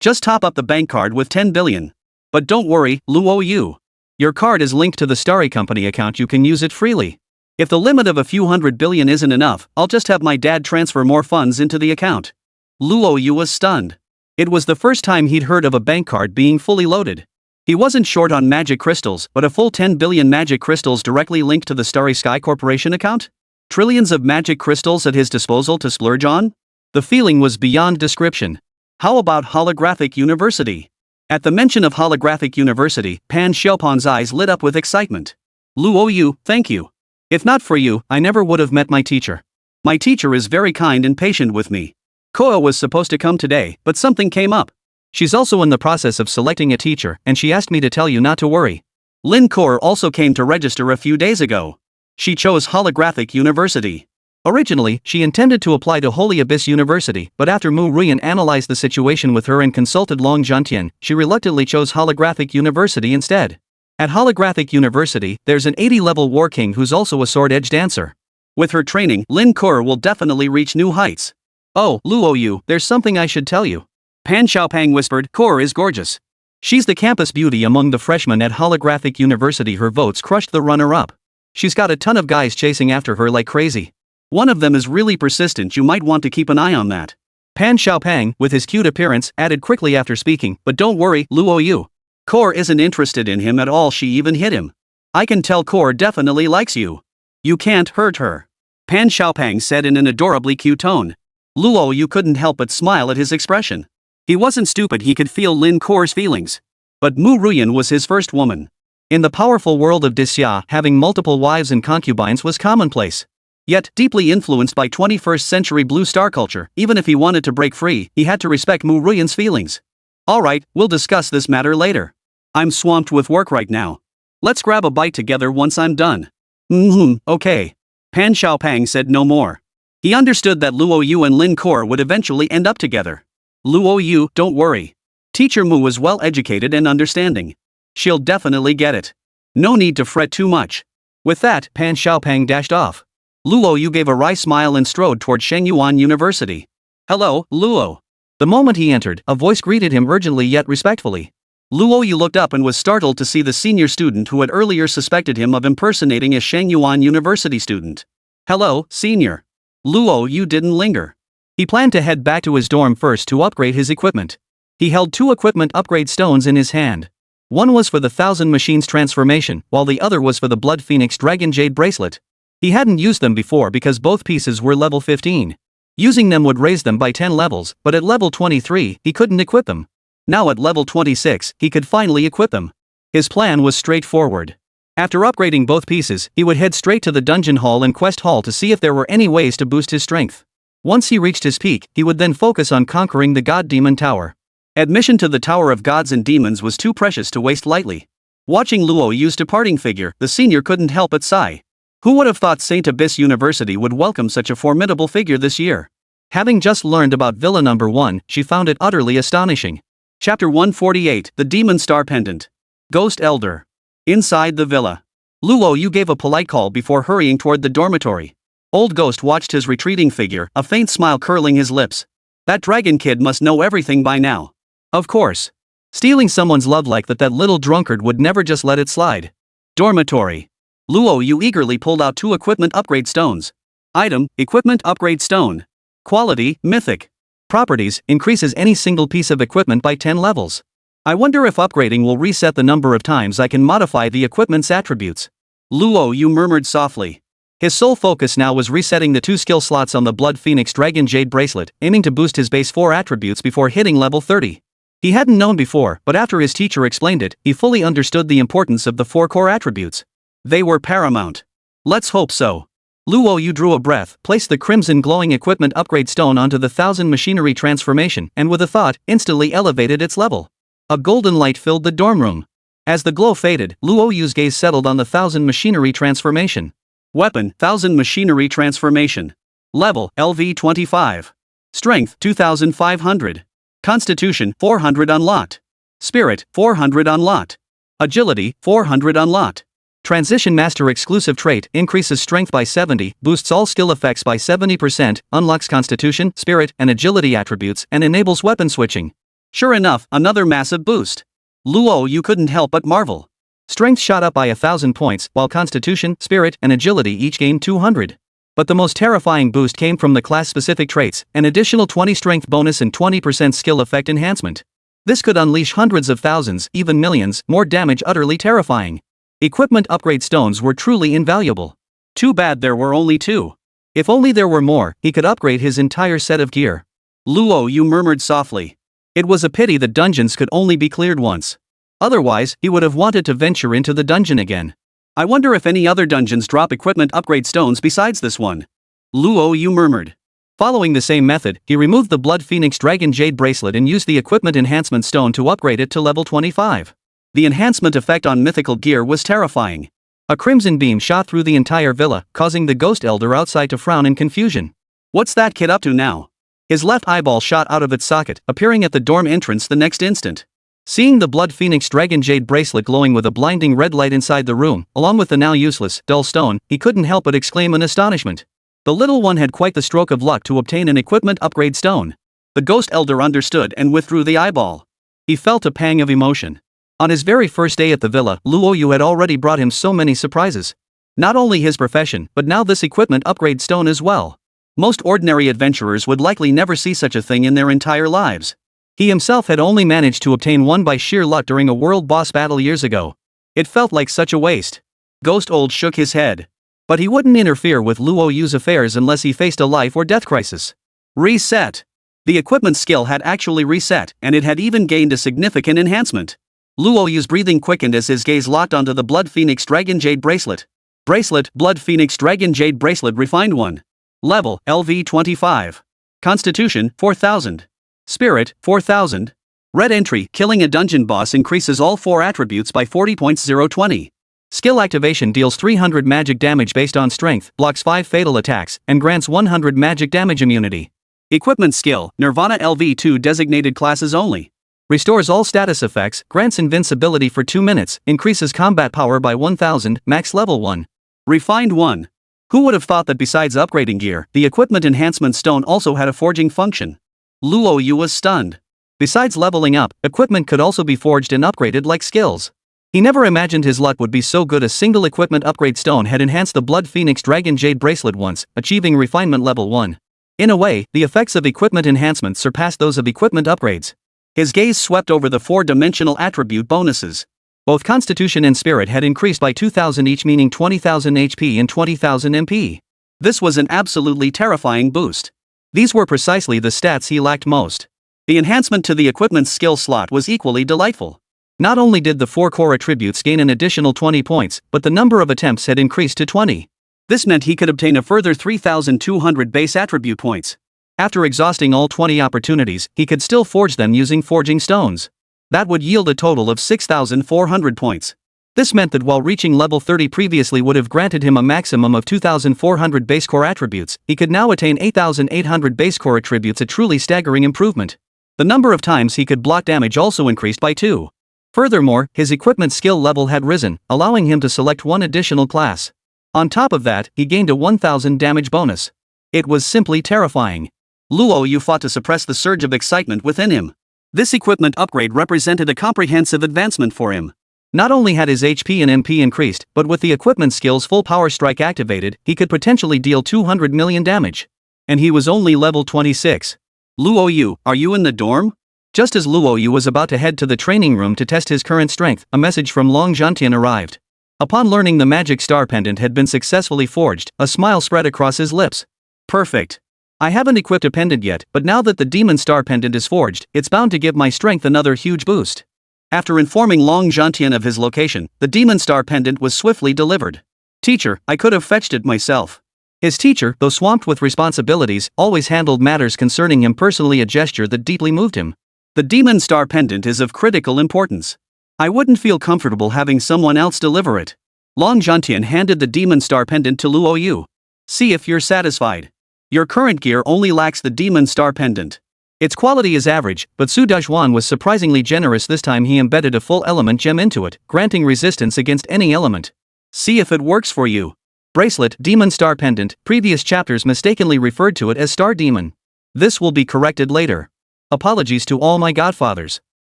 Just top up the bank card with 10 billion. But don't worry, Luo Yu. Your card is linked to the Starry Company account, you can use it freely. If the limit of a few hundred billion isn't enough, I'll just have my dad transfer more funds into the account. Luo Yu was stunned. It was the first time he'd heard of a bank card being fully loaded. He wasn't short on magic crystals, but a full 10 billion magic crystals directly linked to the Starry Sky Corporation account? Trillions of magic crystals at his disposal to splurge on? The feeling was beyond description. How about Holographic University? At the mention of Holographic University, Pan Xiaopang's eyes lit up with excitement. Luo Yu, thank you. If not for you, I never would have met my teacher. My teacher is very kind and patient with me. Koa was supposed to come today, but something came up. She's also in the process of selecting a teacher, and she asked me to tell you not to worry. Lin Kor also came to register a few days ago. She chose Holographic University. Originally, she intended to apply to Holy Abyss University, but after Mu Ruyan analyzed the situation with her and consulted Long Zhantian, she reluctantly chose Holographic University instead. At Holographic University, there's an 80-level War King who's also a sword-edge dancer. With her training, Lin Kor will definitely reach new heights. Oh, Luo Yu, there's something I should tell you. Pan Xiaopang whispered, Kor is gorgeous. She's the campus beauty among the freshmen at Holographic University. Her votes crushed the runner-up. She's got a ton of guys chasing after her like crazy. One of them is really persistent, you might want to keep an eye on that. Pan Xiaopang, with his cute appearance, added quickly after speaking, but don't worry, Luo Yu. Kor isn't interested in him at all, she even hit him. I can tell Kor definitely likes you. You can't hurt her. Pan Xiaopang said in an adorably cute tone. Luo Yu couldn't help but smile at his expression. He wasn't stupid, he could feel Lin Kor's feelings. But Mu Ruyan was his first woman. In the powerful world of Disxia, having multiple wives and concubines was commonplace. Yet, deeply influenced by 21st century blue star culture, even if he wanted to break free, he had to respect Mu Ruyan's feelings. Alright, we'll discuss this matter later. I'm swamped with work right now. Let's grab a bite together once I'm done. Okay. Pan Xiaopang said no more. He understood that Luo Yu and Lin Kor would eventually end up together. Luo Yu, don't worry. Teacher Mu was well educated and understanding. She'll definitely get it. No need to fret too much. With that, Pan Xiaopang dashed off. Luo Yu gave a wry smile and strode toward Shengyuan University. Hello, Luo. The moment he entered, a voice greeted him urgently yet respectfully. Luo Yu looked up and was startled to see the senior student who had earlier suspected him of impersonating a Shengyuan University student. Hello, senior. Luo Yu didn't linger. He planned to head back to his dorm first to upgrade his equipment. He held 2 equipment upgrade stones in his hand. One was for the 1000 Machines transformation, while the other was for the Blood Phoenix Dragon Jade bracelet. He hadn't used them before because both pieces were level 15. Using them would raise them by 10 levels, but at level 23, he couldn't equip them. Now at level 26, he could finally equip them. His plan was straightforward. After upgrading both pieces, he would head straight to the dungeon hall and quest hall to see if there were any ways to boost his strength. Once he reached his peak, he would then focus on conquering the God Demon Tower. Admission to the Tower of Gods and Demons was too precious to waste lightly. Watching Luo Yu's departing figure, the senior couldn't help but sigh. Who would have thought St. Abyss University would welcome such a formidable figure this year? Having just learned about Villa Number 1, she found it utterly astonishing. Chapter 148, The Demon Star Pendant. Ghost Elder. Inside the villa. Luo Yu gave a polite call before hurrying toward the dormitory. Old Ghost watched his retreating figure, a faint smile curling his lips. That dragon kid must know everything by now. Of course. Stealing someone's love like that little drunkard would never just let it slide. Dormitory. Luo Yu eagerly pulled out 2 equipment upgrade stones. Item, equipment upgrade stone. Quality, mythic. Properties, increases any single piece of equipment by 10 levels. I wonder if upgrading will reset the number of times I can modify the equipment's attributes. Luo Yu murmured softly. His sole focus now was resetting the 2 skill slots on the Blood Phoenix Dragon Jade Bracelet, aiming to boost his base 4 attributes before hitting level 30. He hadn't known before, but after his teacher explained it, he fully understood the importance of the 4 core attributes. They were paramount. Let's hope so. Luo Yu drew a breath, placed the crimson glowing equipment upgrade stone onto the 1000 machinery transformation, and with a thought, instantly elevated its level. A golden light filled the dorm room. As the glow faded, Luo Yu's gaze settled on the 1000 machinery transformation. Weapon, 1000 machinery transformation. Level, LV 25. Strength, 2500. Constitution, 400 unlocked. Spirit, 400 unlocked. Agility, 400 unlocked. Transition Master exclusive trait, increases strength by 70, boosts all skill effects by 70%, unlocks Constitution, Spirit, and Agility attributes, and enables weapon switching. Sure enough, another massive boost. Luo Yu couldn't help but marvel. Strength shot up by 1000 points, while Constitution, Spirit, and Agility each gained 200. But the most terrifying boost came from the class-specific traits, an additional 20 strength bonus and 20% skill effect enhancement. This could unleash hundreds of thousands, even millions, more damage, utterly terrifying. Equipment upgrade stones were truly invaluable. Too bad there were only 2. If only there were more, he could upgrade his entire set of gear. Luo Yu murmured softly. It was a pity that dungeons could only be cleared once. Otherwise, he would have wanted to venture into the dungeon again. I wonder if any other dungeons drop equipment upgrade stones besides this one. Luo Yu murmured. Following the same method, he removed the Blood Phoenix Dragon Jade Bracelet and used the equipment enhancement stone to upgrade it to level 25. The enhancement effect on mythical gear was terrifying. A crimson beam shot through the entire villa, causing the Ghost Elder outside to frown in confusion. What's that kid up to now? His left eyeball shot out of its socket, appearing at the dorm entrance the next instant. Seeing the Blood Phoenix Dragon Jade Bracelet glowing with a blinding red light inside the room, along with the now useless, dull stone, he couldn't help but exclaim in astonishment. The little one had quite the stroke of luck to obtain an equipment upgrade stone. The Ghost Elder understood and withdrew the eyeball. He felt a pang of emotion. On his very first day at the villa, Luo Yu had already brought him so many surprises. Not only his profession, but now this equipment upgrade stone as well. Most ordinary adventurers would likely never see such a thing in their entire lives. He himself had only managed to obtain one by sheer luck during a world boss battle years ago. It felt like such a waste. Ghost Old shook his head. But he wouldn't interfere with Luo Yu's affairs unless he faced a life or death crisis. Reset. The equipment skill had actually reset, and it had even gained a significant enhancement. Luo Yu's breathing quickened as his gaze locked onto the Blood Phoenix Dragon Jade Bracelet. Bracelet, Blood Phoenix Dragon Jade Bracelet Refined 1. Level, LV 25. Constitution, 4000. Spirit, 4000. Red entry, killing a dungeon boss increases all 4 attributes by 40.020. Skill activation deals 300 magic damage based on strength, blocks 5 fatal attacks, and grants 100 magic damage immunity. Equipment skill, Nirvana LV2 designated classes only. Restores all status effects, grants invincibility for 2 minutes, increases combat power by 1000, max level 1. Refined 1. Who would have thought that besides upgrading gear, the equipment enhancement stone also had a forging function? Luo Yu was stunned. Besides leveling up, equipment could also be forged and upgraded like skills. He never imagined his luck would be so good. A single equipment upgrade stone had enhanced the Blood Phoenix Dragon Jade Bracelet once, achieving refinement level 1. In a way, the effects of equipment enhancements surpassed those of equipment upgrades. His gaze swept over the 4-dimensional attribute bonuses. Both Constitution and Spirit had increased by 2000 each, meaning 20,000 HP and 20,000 MP. This was an absolutely terrifying boost. These were precisely the stats he lacked most. The enhancement to the equipment's skill slot was equally delightful. Not only did the 4 core attributes gain an additional 20 points, but the number of attempts had increased to 20. This meant he could obtain a further 3,200 base attribute points. After exhausting all 20 opportunities, he could still forge them using forging stones. That would yield a total of 6,400 points. This meant that while reaching level 30 previously would have granted him a maximum of 2,400 base core attributes, he could now attain 8,800 base core attributes, a truly staggering improvement. The number of times he could block damage also increased by 2. Furthermore, his equipment skill level had risen, allowing him to select one additional class. On top of that, he gained a 1000 damage bonus. It was simply terrifying. Luo Yu fought to suppress the surge of excitement within him. This equipment upgrade represented a comprehensive advancement for him. Not only had his HP and MP increased, but with the equipment skill's full power strike activated, he could potentially deal 200 million damage. And he was only level 26. Luo Yu, are you in the dorm? Just as Luo Yu was about to head to the training room to test his current strength, a message from Long Zhantian arrived. Upon learning the magic star pendant had been successfully forged, a smile spread across his lips. Perfect. I haven't equipped a pendant yet, but now that the demon star pendant is forged, it's bound to give my strength another huge boost. After informing Long Zhantian of his location, the demon star pendant was swiftly delivered. Teacher, I could have fetched it myself. His teacher, though swamped with responsibilities, always handled matters concerning him personally, a gesture that deeply moved him. The demon star pendant is of critical importance. I wouldn't feel comfortable having someone else deliver it. Long Zhantian handed the demon star pendant to Luo Yu. See if you're satisfied. Your current gear only lacks the demon star pendant. Its quality is average, but Su Dazhuan was surprisingly generous this time. He embedded a full element gem into it, granting resistance against any element. See if it works for you. Bracelet, demon star pendant, previous chapters mistakenly referred to it as star demon. This will be corrected later. Apologies to all my godfathers.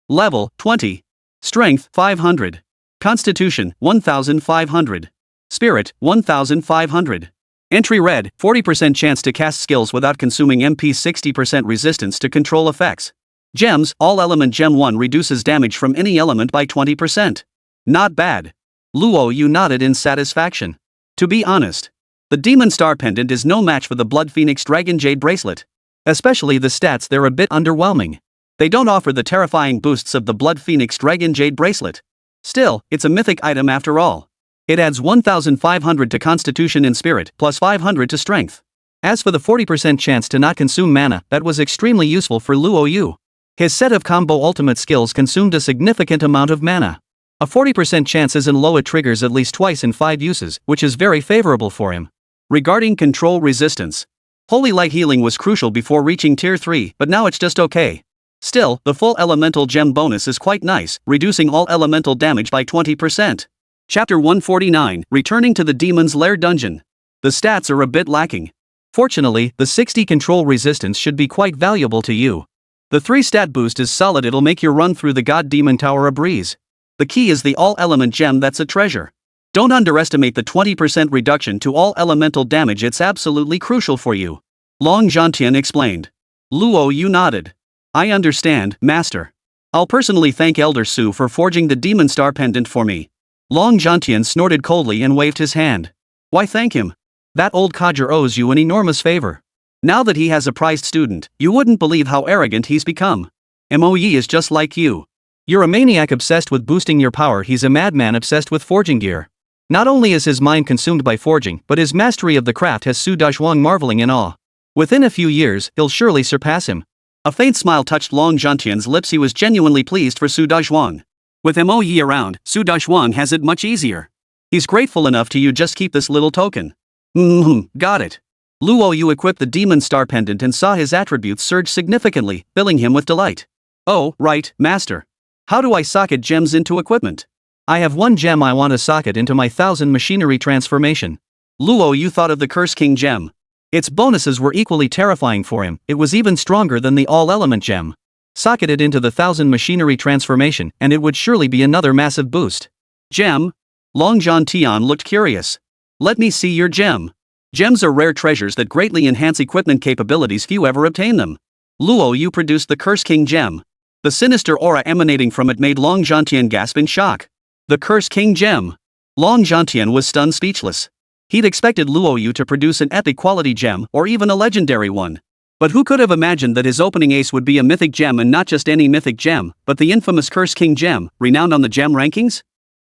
Level 20. Strength 500. Constitution 1500. Spirit 1500. Entry read, 40% chance to cast skills without consuming MP, 60% resistance to control effects. Gems, all element gem 1 reduces damage from any element by 20%. Not bad. Luo Yu nodded in satisfaction. To be honest, the demon star pendant is no match for the Blood Phoenix Dragon Jade bracelet. Especially the stats, they're a bit underwhelming. They don't offer the terrifying boosts of the Blood Phoenix Dragon Jade bracelet. Still, it's a mythic item after all. It adds 1500 to Constitution and Spirit, plus 500 to Strength. As for the 40% chance to not consume mana, that was extremely useful for Luo Yu. His set of combo ultimate skills consumed a significant amount of mana. A 40% chance is in low, it triggers at least twice in 5 uses, which is very favorable for him. Regarding control resistance, Holy Light healing was crucial before reaching tier 3, but now it's just okay. Still, the full elemental gem bonus is quite nice, reducing all elemental damage by 20%. Chapter 149, Returning to the Demon's Lair Dungeon. The stats are a bit lacking. Fortunately, the 60 control resistance should be quite valuable to you. The 3 stat boost is solid, it'll make your run through the God Demon Tower a breeze. The key is the all-element gem, that's a treasure. Don't underestimate the 20% reduction to all elemental damage, it's absolutely crucial for you. Long Zhantian explained. Luo Yu nodded. I understand, Master. I'll personally thank Elder Su for forging the Demon Star pendant for me. Long Zhantian snorted coldly and waved his hand. Why thank him? That old codger owes you an enormous favor. Now that he has a prized student, you wouldn't believe how arrogant he's become. Moe is just like you. You're a maniac obsessed with boosting your power, he's a madman obsessed with forging gear. Not only is his mind consumed by forging, but his mastery of the craft has Su Dazhuang marveling in awe. Within a few years, he'll surely surpass him. A faint smile touched Long Zhantian's lips, he was genuinely pleased for Su Dazhuang. With Moe around, Su Dazhuang has it much easier. He's grateful enough to you, just keep this little token. Got it. Luo Yu equipped the Demon Star pendant and saw his attributes surge significantly, filling him with delight. Oh, right, Master. How do I socket gems into equipment? I have one gem I want to socket into my 1000 machinery transformation. Luo Yu thought of the Curse King gem. Its bonuses were equally terrifying for him, it was even stronger than the all-element gem. Socket it into the 1000 machinery transformation, and it would surely be another massive boost. Gem? Long Zhantian looked curious. Let me see your gem. Gems are rare treasures that greatly enhance equipment capabilities, few ever obtain them. Luo Yu produced the Curse King gem. The sinister aura emanating from it made Long Zhantian gasp in shock. The Curse King gem. Long Zhantian was stunned speechless. He'd expected Luo Yu to produce an epic quality gem, or even a legendary one. But who could have imagined that his opening ace would be a mythic gem, and not just any mythic gem, but the infamous Curse King gem, renowned on the gem rankings?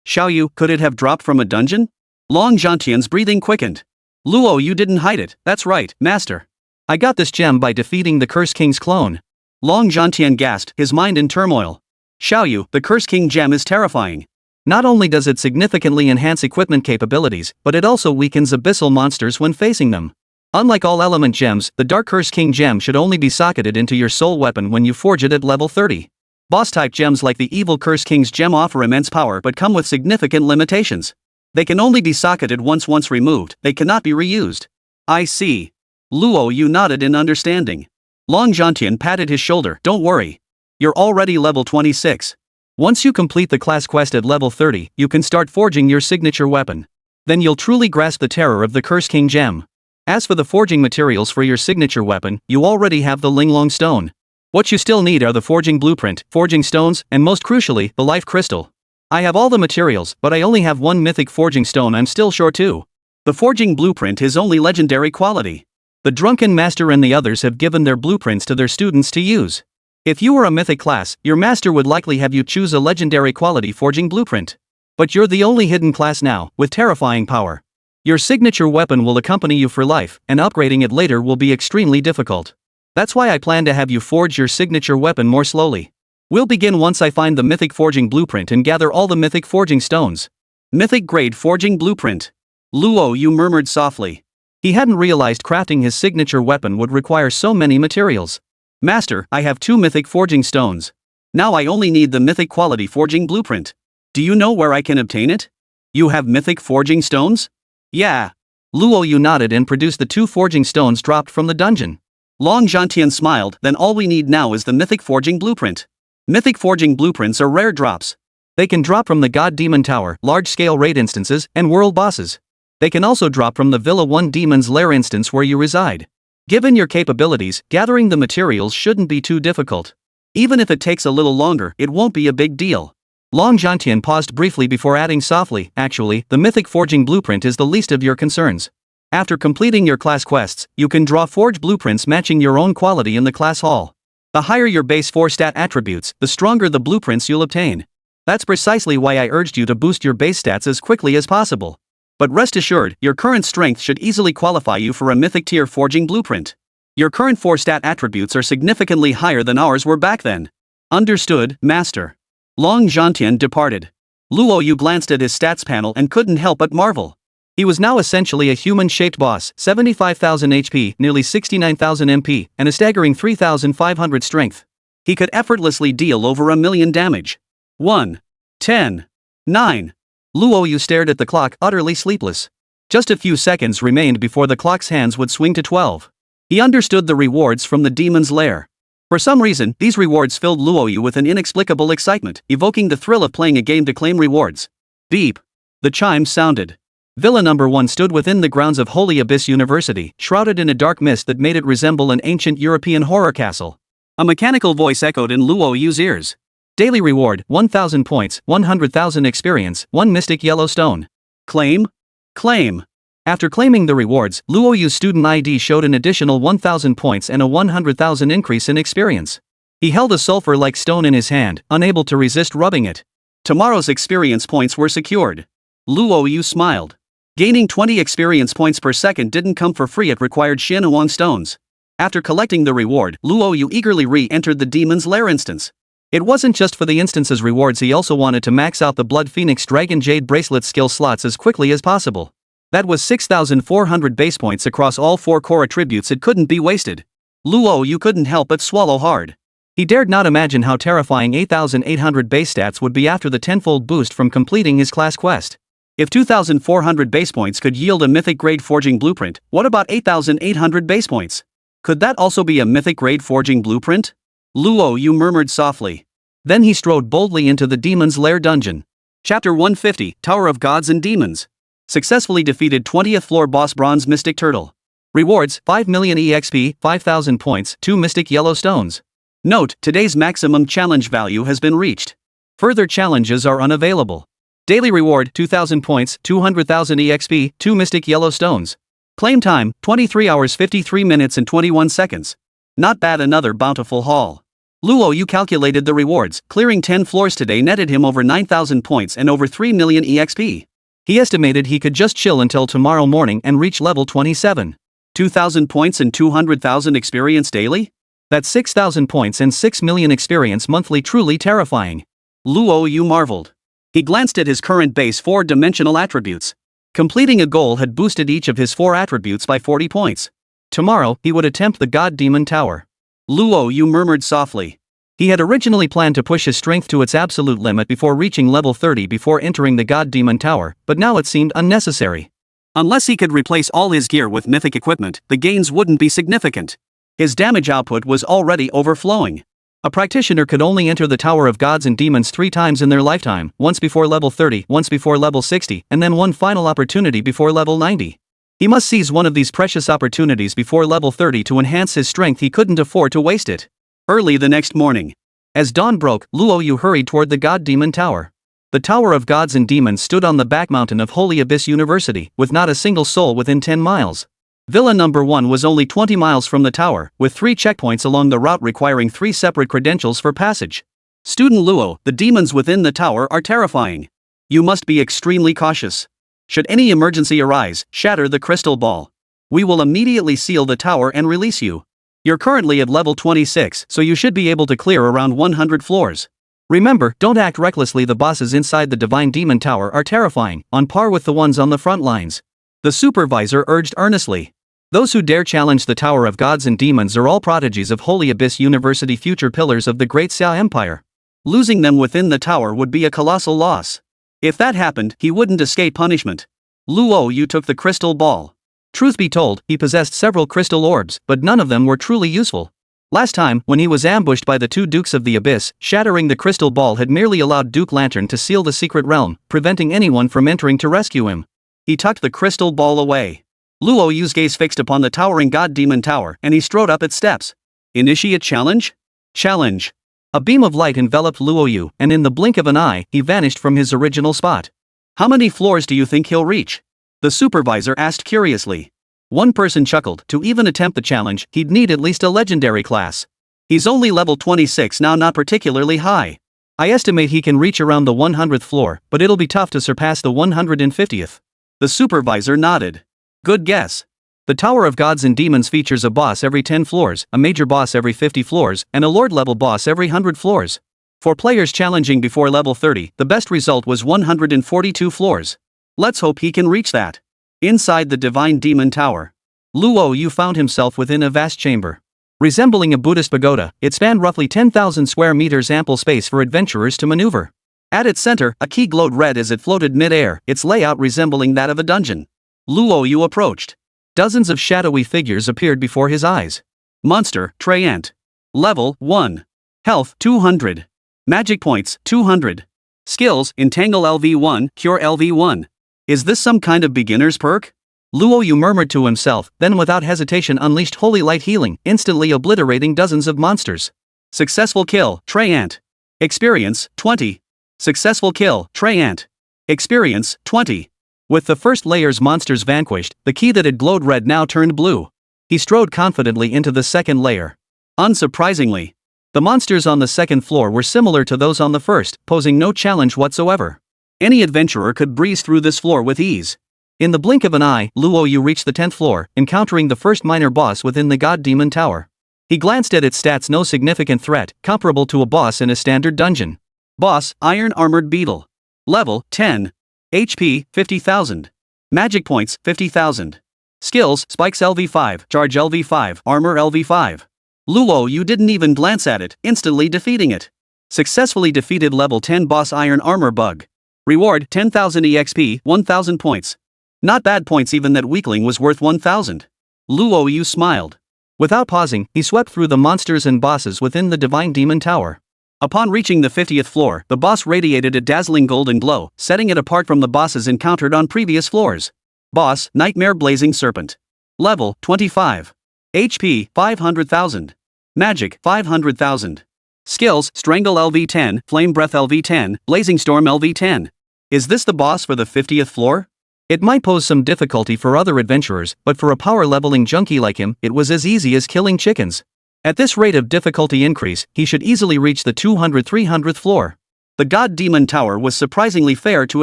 Xiaoyu, could it have dropped from a dungeon? Long Zhantian's breathing quickened. Luo Yu didn't hide it, that's right, Master. I got this gem by defeating the Curse King's clone. Long Zhantian gasped, his mind in turmoil. Xiaoyu, the Curse King gem is terrifying. Not only does it significantly enhance equipment capabilities, but it also weakens abyssal monsters when facing them. Unlike all element gems, the Dark Curse King gem should only be socketed into your soul weapon when you forge it at level 30. Boss-type gems like the Evil Curse King's gem offer immense power but come with significant limitations. They can only be socketed once removed, they cannot be reused. I see. Luo Yu nodded in understanding. Long Zhantian patted his shoulder. Don't worry. You're already level 26. Once you complete the class quest at level 30, you can start forging your signature weapon. Then you'll truly grasp the terror of the Curse King gem. As for the forging materials for your signature weapon, you already have the Linglong stone. What you still need are the forging blueprint, forging stones, and most crucially, the life crystal. I have all the materials, but I only have one mythic forging stone I'm still short too. The forging blueprint is only legendary quality. The Drunken Master and the others have given their blueprints to their students to use. If you were a mythic class, your master would likely have you choose a legendary quality forging blueprint. But you're the only hidden class now, with terrifying power. Your signature weapon will accompany you for life, and upgrading it later will be extremely difficult. That's why I plan to have you forge your signature weapon more slowly. We'll begin once I find the mythic forging blueprint and gather all the mythic forging stones. Mythic grade forging blueprint. Luo Yu murmured softly. He hadn't realized crafting his signature weapon would require so many materials. Master, I have 2 mythic forging stones. Now I only need the mythic quality forging blueprint. Do you know where I can obtain it? You have mythic forging stones? Yeah. Luo Yu nodded and produced the 2 forging stones dropped from the dungeon. Long Zhantian smiled. Then all we need now is the mythic forging blueprint. Mythic forging blueprints are rare drops. They can drop from the God Demon Tower, large-scale raid instances, and world bosses. They can also drop from the Villa 1 Demon's Lair instance where you reside. Given your capabilities, gathering the materials shouldn't be too difficult. Even if it takes a little longer, it won't be a big deal. Long Zhantian paused briefly before adding softly, actually, the mythic forging blueprint is the least of your concerns. After completing your class quests, you can draw forge blueprints matching your own quality in the class hall. The higher your base 4 stat attributes, the stronger the blueprints you'll obtain. That's precisely why I urged you to boost your base stats as quickly as possible. But rest assured, your current strength should easily qualify you for a mythic tier forging blueprint. Your current 4 stat attributes are significantly higher than ours were back then. Understood, Master. Long Zhantian departed. Luo Yu glanced at his stats panel and couldn't help but marvel. He was now essentially a human-shaped boss, 75,000 HP, nearly 69,000 MP, and a staggering 3,500 strength. He could effortlessly deal over 1,000,000 damage. 1, 10, 9. Luo Yu stared at the clock, utterly sleepless. Just a few seconds remained before the clock's hands would swing to 12. He understood the rewards from the Demon's Lair. For some reason, these rewards filled Luo Yu with an inexplicable excitement, evoking the thrill of playing a game to claim rewards. Beep. The chimes sounded. Villa number 1 stood within the grounds of Holy Abyss University, shrouded in a dark mist that made it resemble an ancient European horror castle. A mechanical voice echoed in Luo Yu's ears. Daily reward, 1,000 points, 100,000 experience, 1 mystic yellow stone. Claim? Claim. After claiming the rewards, Luo Yu's student ID showed an additional 1,000 points and a 100,000 increase in experience. He held a sulfur-like stone in his hand, unable to resist rubbing it. Tomorrow's experience points were secured. Luo Yu smiled. Gaining 20 experience points per second didn't come for free, it required Xianhuang stones. After collecting the reward, Luo Yu eagerly re-entered the Demon's Lair instance. It wasn't just for the instance's rewards, he also wanted to max out the Blood Phoenix Dragon Jade Bracelet skill slots as quickly as possible. That was 6,400 base points across all 4 core attributes, it couldn't be wasted. Luo Yu couldn't help but swallow hard. He dared not imagine how terrifying 8,800 base stats would be after the tenfold boost from completing his class quest. If 2,400 base points could yield a mythic grade forging blueprint, what about 8,800 base points? Could that also be a mythic grade forging blueprint? Luo Yu murmured softly. Then he strode boldly into the Demon's Lair dungeon. Chapter 150, Tower of Gods and Demons. Successfully defeated 20th floor boss Bronze Mystic Turtle. Rewards, 5 million EXP, 5,000 points, 2 mystic yellow stones. Note, today's maximum challenge value has been reached. Further challenges are unavailable. Daily reward, 2,000 points, 200,000 EXP, 2 mystic yellow stones. Claim time, 23 hours 53 minutes and 21 seconds. Not bad, another bountiful haul. Luo Yu calculated the rewards. Clearing 10 floors today netted him over 9,000 points and over 3 million EXP. He estimated he could just chill until tomorrow morning and reach level 27. 2,000 points and 200,000 experience daily? That's 6,000 points and 6 million experience monthly, truly terrifying. Luo Yu marveled. He glanced at his current base 4-dimensional attributes. Completing a goal had boosted each of his 4 attributes by 40 points. Tomorrow, he would attempt the God Demon Tower. Luo Yu murmured softly. He had originally planned to push his strength to its absolute limit before reaching level 30 before entering the God Demon Tower, but now it seemed unnecessary. Unless he could replace all his gear with mythic equipment, the gains wouldn't be significant. His damage output was already overflowing. A practitioner could only enter the Tower of Gods and Demons 3 times in their lifetime, once before level 30, once before level 60, and then one final opportunity before level 90. He must seize one of these precious opportunities before level 30 to enhance his strength. He couldn't afford to waste it. Early the next morning, as dawn broke, Luo Yu hurried toward the God Demon Tower. The Tower of Gods and Demons stood on the back mountain of Holy Abyss University, with not a single soul within 10 miles. Villa number 1 was only 20 miles from the tower, with 3 checkpoints along the route requiring 3 separate credentials for passage. Student Luo, the demons within the tower are terrifying. You must be extremely cautious. Should any emergency arise, shatter the crystal ball. We will immediately seal the tower and release you. You're currently at level 26, so you should be able to clear around 100 floors. Remember, don't act recklessly. The bosses inside the Divine Demon Tower are terrifying, on par with the ones on the front lines. The supervisor urged earnestly. Those who dare challenge the Tower of Gods and Demons are all prodigies of Holy Abyss University, future pillars of the Great Xia Empire. Losing them within the tower would be a colossal loss. If that happened, he wouldn't escape punishment. Luo Yu took the crystal ball. Truth be told, he possessed several crystal orbs, but none of them were truly useful. Last time, when he was ambushed by the 2 Dukes of the Abyss, shattering the crystal ball had merely allowed Duke Lantern to seal the secret realm, preventing anyone from entering to rescue him. He tucked the crystal ball away. Luo Yu's gaze fixed upon the towering God Demon Tower, and he strode up its steps. Initiate challenge? Challenge. A beam of light enveloped Luo Yu, and in the blink of an eye, he vanished from his original spot. How many floors do you think he'll reach? The supervisor asked curiously. One person chuckled. To even attempt the challenge, he'd need at least a legendary class. He's only level 26 now, not particularly high. I estimate he can reach around the 100th floor, but it'll be tough to surpass the 150th. The supervisor nodded. Good guess. The Tower of Gods and Demons features a boss every 10 floors, a major boss every 50 floors, and a lord-level boss every 100 floors. For players challenging before level 30, the best result was 142 floors. Let's hope he can reach that. Inside the Divine Demon Tower, Luo Yu found himself within a vast chamber. Resembling a Buddhist pagoda, it spanned roughly 10,000 square meters, ample space for adventurers to maneuver. At its center, a key glowed red as it floated mid-air, its layout resembling that of a dungeon. Luo Yu approached. Dozens of shadowy figures appeared before his eyes. Monster, Treyant. Level 1. Health, 200. Magic points, 200. Skills, Entangle LV1, Cure LV1. Is this some kind of beginner's perk? Luo Yu murmured to himself, then without hesitation unleashed Holy Light Healing, instantly obliterating dozens of monsters. Successful kill, Treyant. Experience, 20. Successful kill, Treyant. Experience, 20. With the first layer's monsters vanquished, the key that had glowed red now turned blue. He strode confidently into the second layer. Unsurprisingly, the monsters on the second floor were similar to those on the first, posing no challenge whatsoever. Any adventurer could breeze through this floor with ease. In the blink of an eye, Luo Yu reached the 10th floor, encountering the first minor boss within the God Demon Tower. He glanced at its stats, no significant threat, comparable to a boss in a standard dungeon. Boss, Iron Armored Beetle. Level, 10. HP, 50,000. Magic points, 50,000. Skills, Spikes LV5, Charge LV5, Armor LV5. Luo Yu didn't even glance at it, instantly defeating it. Successfully defeated level 10 boss Iron Armor Bug. Reward, 10,000 EXP, 1,000 points. Not bad points, even that weakling was worth 1,000. Luo Yu smiled. Without pausing, he swept through the monsters and bosses within the Divine Demon Tower. Upon reaching the 50th floor, the boss radiated a dazzling golden glow, setting it apart from the bosses encountered on previous floors. Boss, Nightmare Blazing Serpent. Level, 25. HP, 500,000. Magic, 500,000. Skills, Strangle LV10, Flame Breath LV10, Blazing Storm LV10. Is this the boss for the 50th floor? It might pose some difficulty for other adventurers, but for a power-leveling junkie like him, it was as easy as killing chickens. At this rate of difficulty increase, he should easily reach the 200-300th floor. The God Demon Tower was surprisingly fair to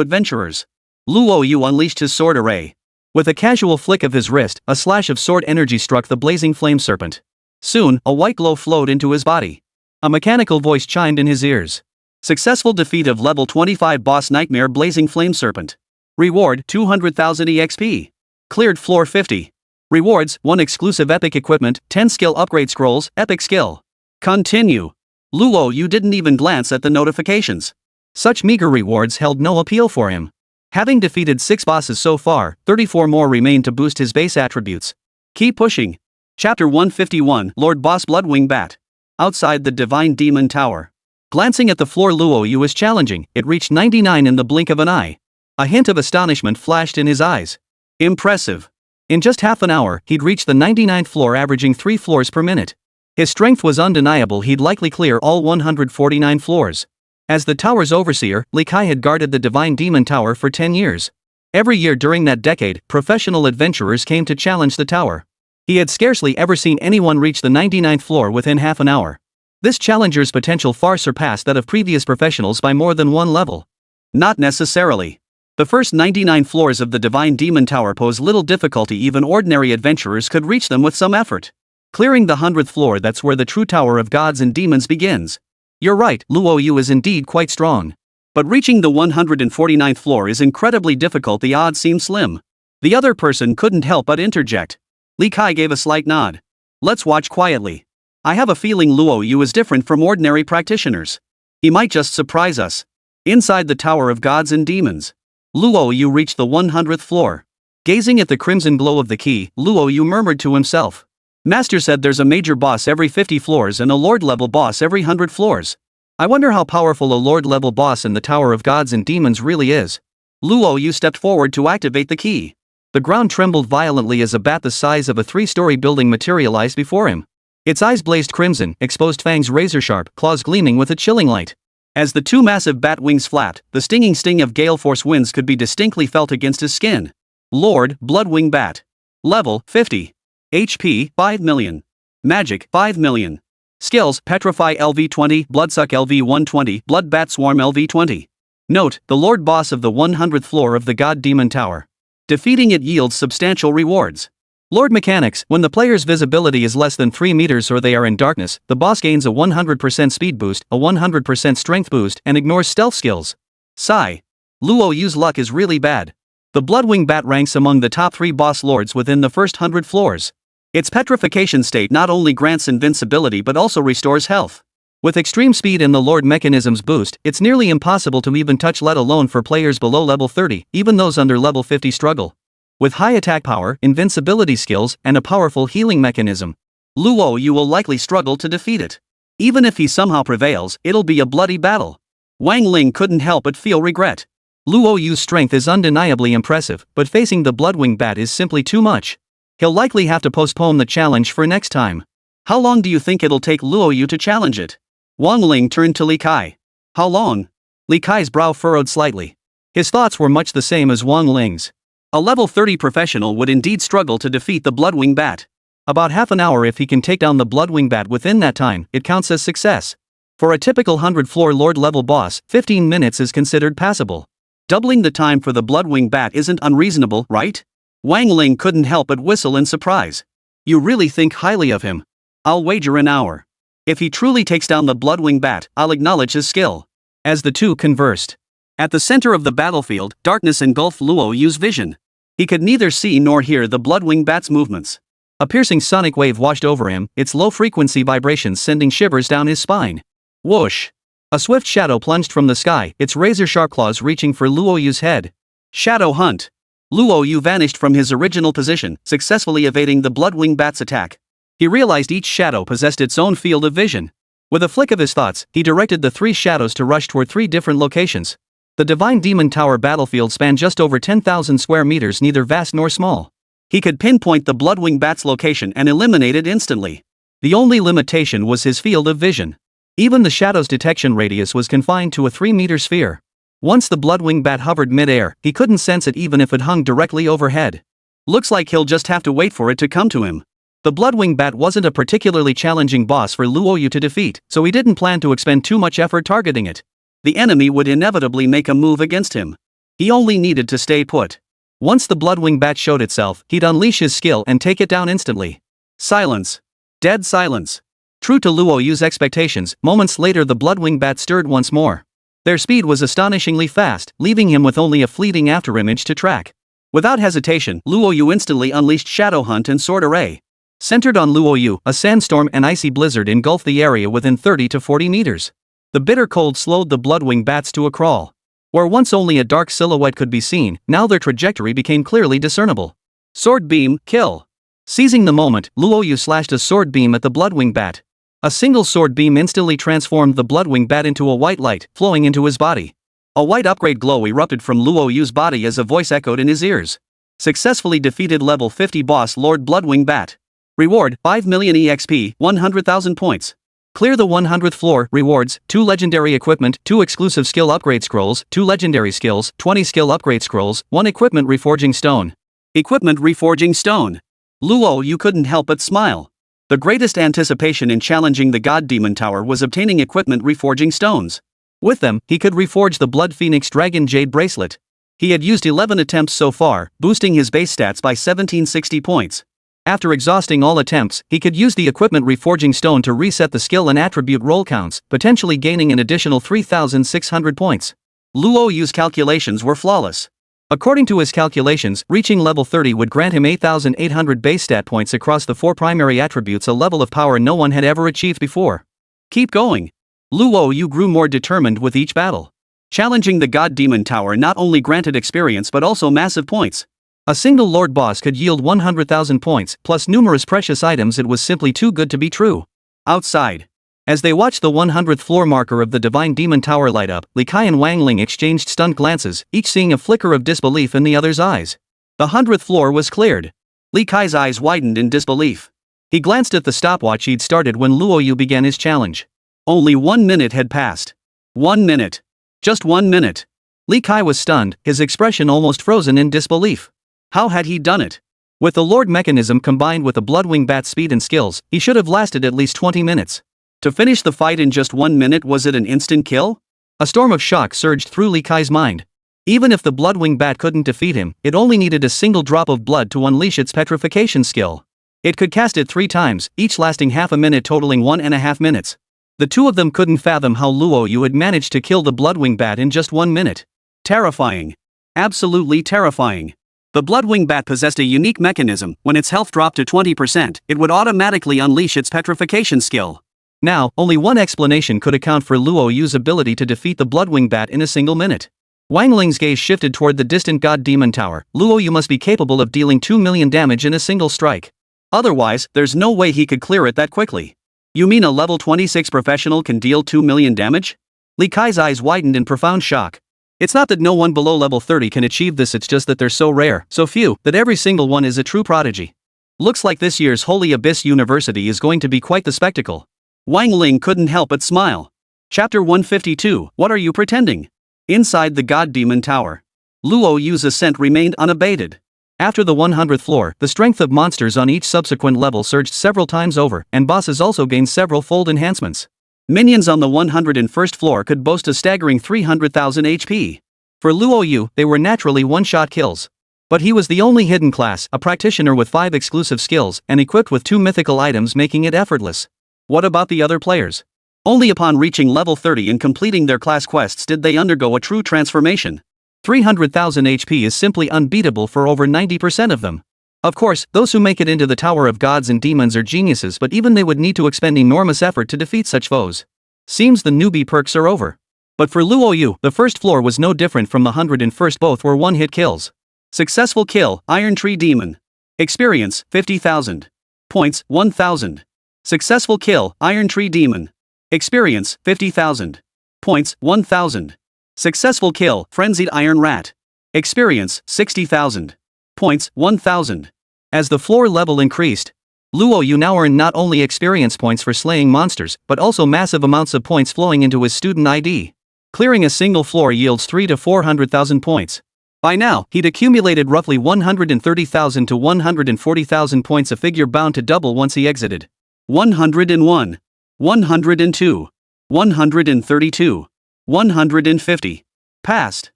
adventurers. Luo Yu unleashed his sword array. With a casual flick of his wrist, a slash of sword energy struck the blazing flame serpent. Soon, a white glow flowed into his body. A mechanical voice chimed in his ears. Successful defeat of level 25 boss Nightmare Blazing Flame Serpent. Reward, 200,000 EXP. Cleared floor 50. Rewards, 1 exclusive epic equipment, 10 skill upgrade scrolls, epic skill. Continue. Luo Yu didn't even glance at the notifications. Such meager rewards held no appeal for him. Having defeated 6 bosses so far, 34 more remained to boost his base attributes. Keep pushing. Chapter 151, Lord Boss Bloodwing Bat. Outside the Divine Demon Tower. Glancing at the floor, Luo Yu was challenging. It reached 99 in the blink of an eye. A hint of astonishment flashed in his eyes. Impressive. In just half an hour, he'd reached the 99th floor, averaging 3 floors per minute. His strength was undeniable. He'd likely clear all 149 floors. As the tower's overseer, Li Kai had guarded the Divine Demon Tower for 10 years. Every year during that decade, professional adventurers came to challenge the tower. He had scarcely ever seen anyone reach the 99th floor within half an hour. This challenger's potential far surpassed that of previous professionals by more than one level. Not necessarily. The first 99 floors of the Divine Demon Tower pose little difficulty. Even ordinary adventurers could reach them with some effort. Clearing the 100th floor, that's where the true Tower of Gods and Demons begins. You're right, Luo Yu is indeed quite strong. But reaching the 149th floor is incredibly difficult. The odds seem slim. The other person couldn't help but interject. Li Kai gave a slight nod. Let's watch quietly. I have a feeling Luo Yu is different from ordinary practitioners. He might just surprise us. Inside the Tower of Gods and Demons. Luo Yu reached the 100th floor. Gazing at the crimson glow of the key, Luo Yu murmured to himself. Master said there's a major boss every 50 floors and a lord-level boss every 100 floors. I wonder how powerful a lord-level boss in the Tower of Gods and Demons really is. Luo Yu stepped forward to activate the key. The ground trembled violently as a bat the size of a 3-story building materialized before him. Its eyes blazed crimson, exposed fangs razor-sharp, claws gleaming with a chilling light. As the 2 massive bat wings flapped, the stinging sting of gale force winds could be distinctly felt against his skin. Lord Bloodwing Bat. Level 50. HP 5 million. Magic 5 million. Skills Petrify LV20, Bloodsuck LV120, Bloodbat Swarm LV20. Note, the Lord Boss of the 100th floor of the God Demon Tower. Defeating it yields substantial rewards. Lord Mechanics, when the player's visibility is less than 3 meters or they are in darkness, the boss gains a 100% speed boost, a 100% strength boost, and ignores stealth skills. Sigh. Luo Yu's luck is really bad. The Bloodwing Bat ranks among the top 3 boss lords within the first 100 floors. Its petrification state not only grants invincibility but also restores health. With extreme speed and the Lord Mechanism's boost, it's nearly impossible to even touch, let alone for players below level 30, even those under level 50 struggle. With high attack power, invincibility skills, and a powerful healing mechanism, Luo Yu will likely struggle to defeat it. Even if he somehow prevails, it'll be a bloody battle. Wang Ling couldn't help but feel regret. Luo Yu's strength is undeniably impressive, but facing the Bloodwing Bat is simply too much. He'll likely have to postpone the challenge for next time. How long do you think it'll take Luo Yu to challenge it? Wang Ling turned to Li Kai. How long? Li Kai's brow furrowed slightly. His thoughts were much the same as Wang Ling's. A level 30 professional would indeed struggle to defeat the Bloodwing Bat. About half an hour. If he can take down the Bloodwing Bat within that time, it counts as success. For a typical 100-floor lord-level boss, 15 minutes is considered passable. Doubling the time for the Bloodwing Bat isn't unreasonable, right? Wang Ling couldn't help but whistle in surprise. You really think highly of him? I'll wager an hour. If he truly takes down the Bloodwing Bat, I'll acknowledge his skill. As the two conversed. At the center of the battlefield, darkness engulfed Luo Yu's vision. He could neither see nor hear the Bloodwing Bat's movements. A piercing sonic wave washed over him, its low-frequency vibrations sending shivers down his spine. Whoosh! A swift shadow plunged from the sky, its razor-sharp claws reaching for Luo Yu's head. Shadow Hunt. Luo Yu vanished from his original position, successfully evading the Bloodwing Bat's attack. He realized each shadow possessed its own field of vision. With a flick of his thoughts, he directed the 3 shadows to rush toward 3 different locations. The Divine Demon Tower battlefield spanned just over 10,000 square meters, neither vast nor small. He could pinpoint the Bloodwing Bat's location and eliminate it instantly. The only limitation was his field of vision. Even the shadow's detection radius was confined to a 3-meter sphere. Once the Bloodwing Bat hovered mid-air, he couldn't sense it even if it hung directly overhead. Looks like he'll just have to wait for it to come to him. The Bloodwing Bat wasn't a particularly challenging boss for Luo Yu to defeat, so he didn't plan to expend too much effort targeting it. The enemy would inevitably make a move against him. He only needed to stay put. Once the Bloodwing Bat showed itself, he'd unleash his skill and take it down instantly. Silence. Dead silence. True to Luo Yu's expectations, moments later the Bloodwing Bat stirred once more. Their speed was astonishingly fast, leaving him with only a fleeting afterimage to track. Without hesitation, Luo Yu instantly unleashed Shadow Hunt and Sword Array. Centered on Luo Yu, a sandstorm and icy blizzard engulfed the area within 30 to 40 meters. The bitter cold slowed the bloodwing bats to a crawl. Where once only a dark silhouette could be seen, now their trajectory became clearly discernible. Sword beam, kill. Seizing the moment, Luo Yu slashed a sword beam at the bloodwing bat. A single sword beam instantly transformed the bloodwing bat into a white light, flowing into his body. A white upgrade glow erupted from Luo Yu's body as a voice echoed in his ears. Successfully defeated level 50 boss Lord Bloodwing Bat. Reward, 5 million EXP, 100,000 points. Clear the 100th floor. Rewards, 2 legendary equipment, 2 exclusive skill upgrade scrolls, 2 legendary skills, 20 skill upgrade scrolls, 1 equipment reforging stone. Equipment reforging stone. Luo Yu couldn't help but smile. The greatest anticipation in challenging the God Demon Tower was obtaining equipment reforging stones. With them, he could reforge the Blood Phoenix Dragon Jade Bracelet. He had used 11 attempts so far, boosting his base stats by 1760 points. After exhausting all attempts, he could use the equipment reforging stone to reset the skill and attribute roll counts, potentially gaining an additional 3,600 points. Luo Yu's calculations were flawless. According to his calculations, reaching level 30 would grant him 8,800 base stat points across the 4 primary attributes, a level of power no one had ever achieved before. Keep going. Luo Yu grew more determined with each battle. Challenging the God Demon Tower not only granted experience but also massive points. A single Lord Boss could yield 100,000 points, plus numerous precious items. It was simply too good to be true. Outside. As they watched the 100th floor marker of the Divine Demon Tower light up, Li Kai and Wang Ling exchanged stunned glances, each seeing a flicker of disbelief in the other's eyes. The 100th floor was cleared. Li Kai's eyes widened in disbelief. He glanced at the stopwatch he'd started when Luo Yu began his challenge. Only 1 minute had passed. 1 minute. Just 1 minute. Li Kai was stunned, his expression almost frozen in disbelief. How had he done it? With the Lord mechanism combined with the Bloodwing Bat's speed and skills, he should have lasted at least 20 minutes. To finish the fight in just 1 minute, was it an instant kill? A storm of shock surged through Li Kai's mind. Even if the Bloodwing Bat couldn't defeat him, it only needed a single drop of blood to unleash its petrification skill. It could cast it 3 times, each lasting half a minute, totaling 1.5 minutes. The two of them couldn't fathom how Luo Yu had managed to kill the Bloodwing Bat in just 1 minute. Terrifying. Absolutely terrifying. The Bloodwing Bat possessed a unique mechanism. When its health dropped to 20%, it would automatically unleash its petrification skill. Now, only one explanation could account for Luo Yu's ability to defeat the Bloodwing Bat in a single minute. Wang Ling's gaze shifted toward the distant God Demon Tower. Luo Yu must be capable of dealing 2 million damage in a single strike. Otherwise, there's no way he could clear it that quickly. You mean a level 26 professional can deal 2 million damage? Li Kai's eyes widened in profound shock. It's not that no one below level 30 can achieve this, it's just that they're so rare, so few, that every single one is a true prodigy. Looks like this year's Holy Abyss University is going to be quite the spectacle. Wang Ling couldn't help but smile. Chapter 152, What Are You Pretending? Inside the God Demon Tower. Luo Yu's ascent remained unabated. After the 100th floor, the strength of monsters on each subsequent level surged several times over, and bosses also gained several fold enhancements. Minions on the 101st floor could boast a staggering 300,000 HP. For Luo Yu, they were naturally one-shot kills. But he was the only hidden class, a practitioner with 5 exclusive skills, and equipped with 2 mythical items, making it effortless. What about the other players? Only upon reaching level 30 and completing their class quests did they undergo a true transformation. 300,000 HP is simply unbeatable for over 90% of them. Of course, those who make it into the Tower of Gods and Demons are geniuses, but even they would need to expend enormous effort to defeat such foes. Seems the newbie perks are over. But for Luo Yu, the first floor was no different from the 101st, both were one-hit kills. Successful kill, Iron Tree Demon. Experience, 50,000. Points, 1,000. Successful kill, Iron Tree Demon. Experience, 50,000. Points, 1,000. Successful kill, Frenzied Iron Rat. Experience, 60,000. Points, 1,000. As the floor level increased, Luo Yu now earned not only experience points for slaying monsters, but also massive amounts of points flowing into his student ID. Clearing a single floor yields 300,000 to 400,000 points. By now, he'd accumulated roughly 130,000 to 140,000 points, a figure bound to double once he exited. 101. 102. 132. 150. Passed.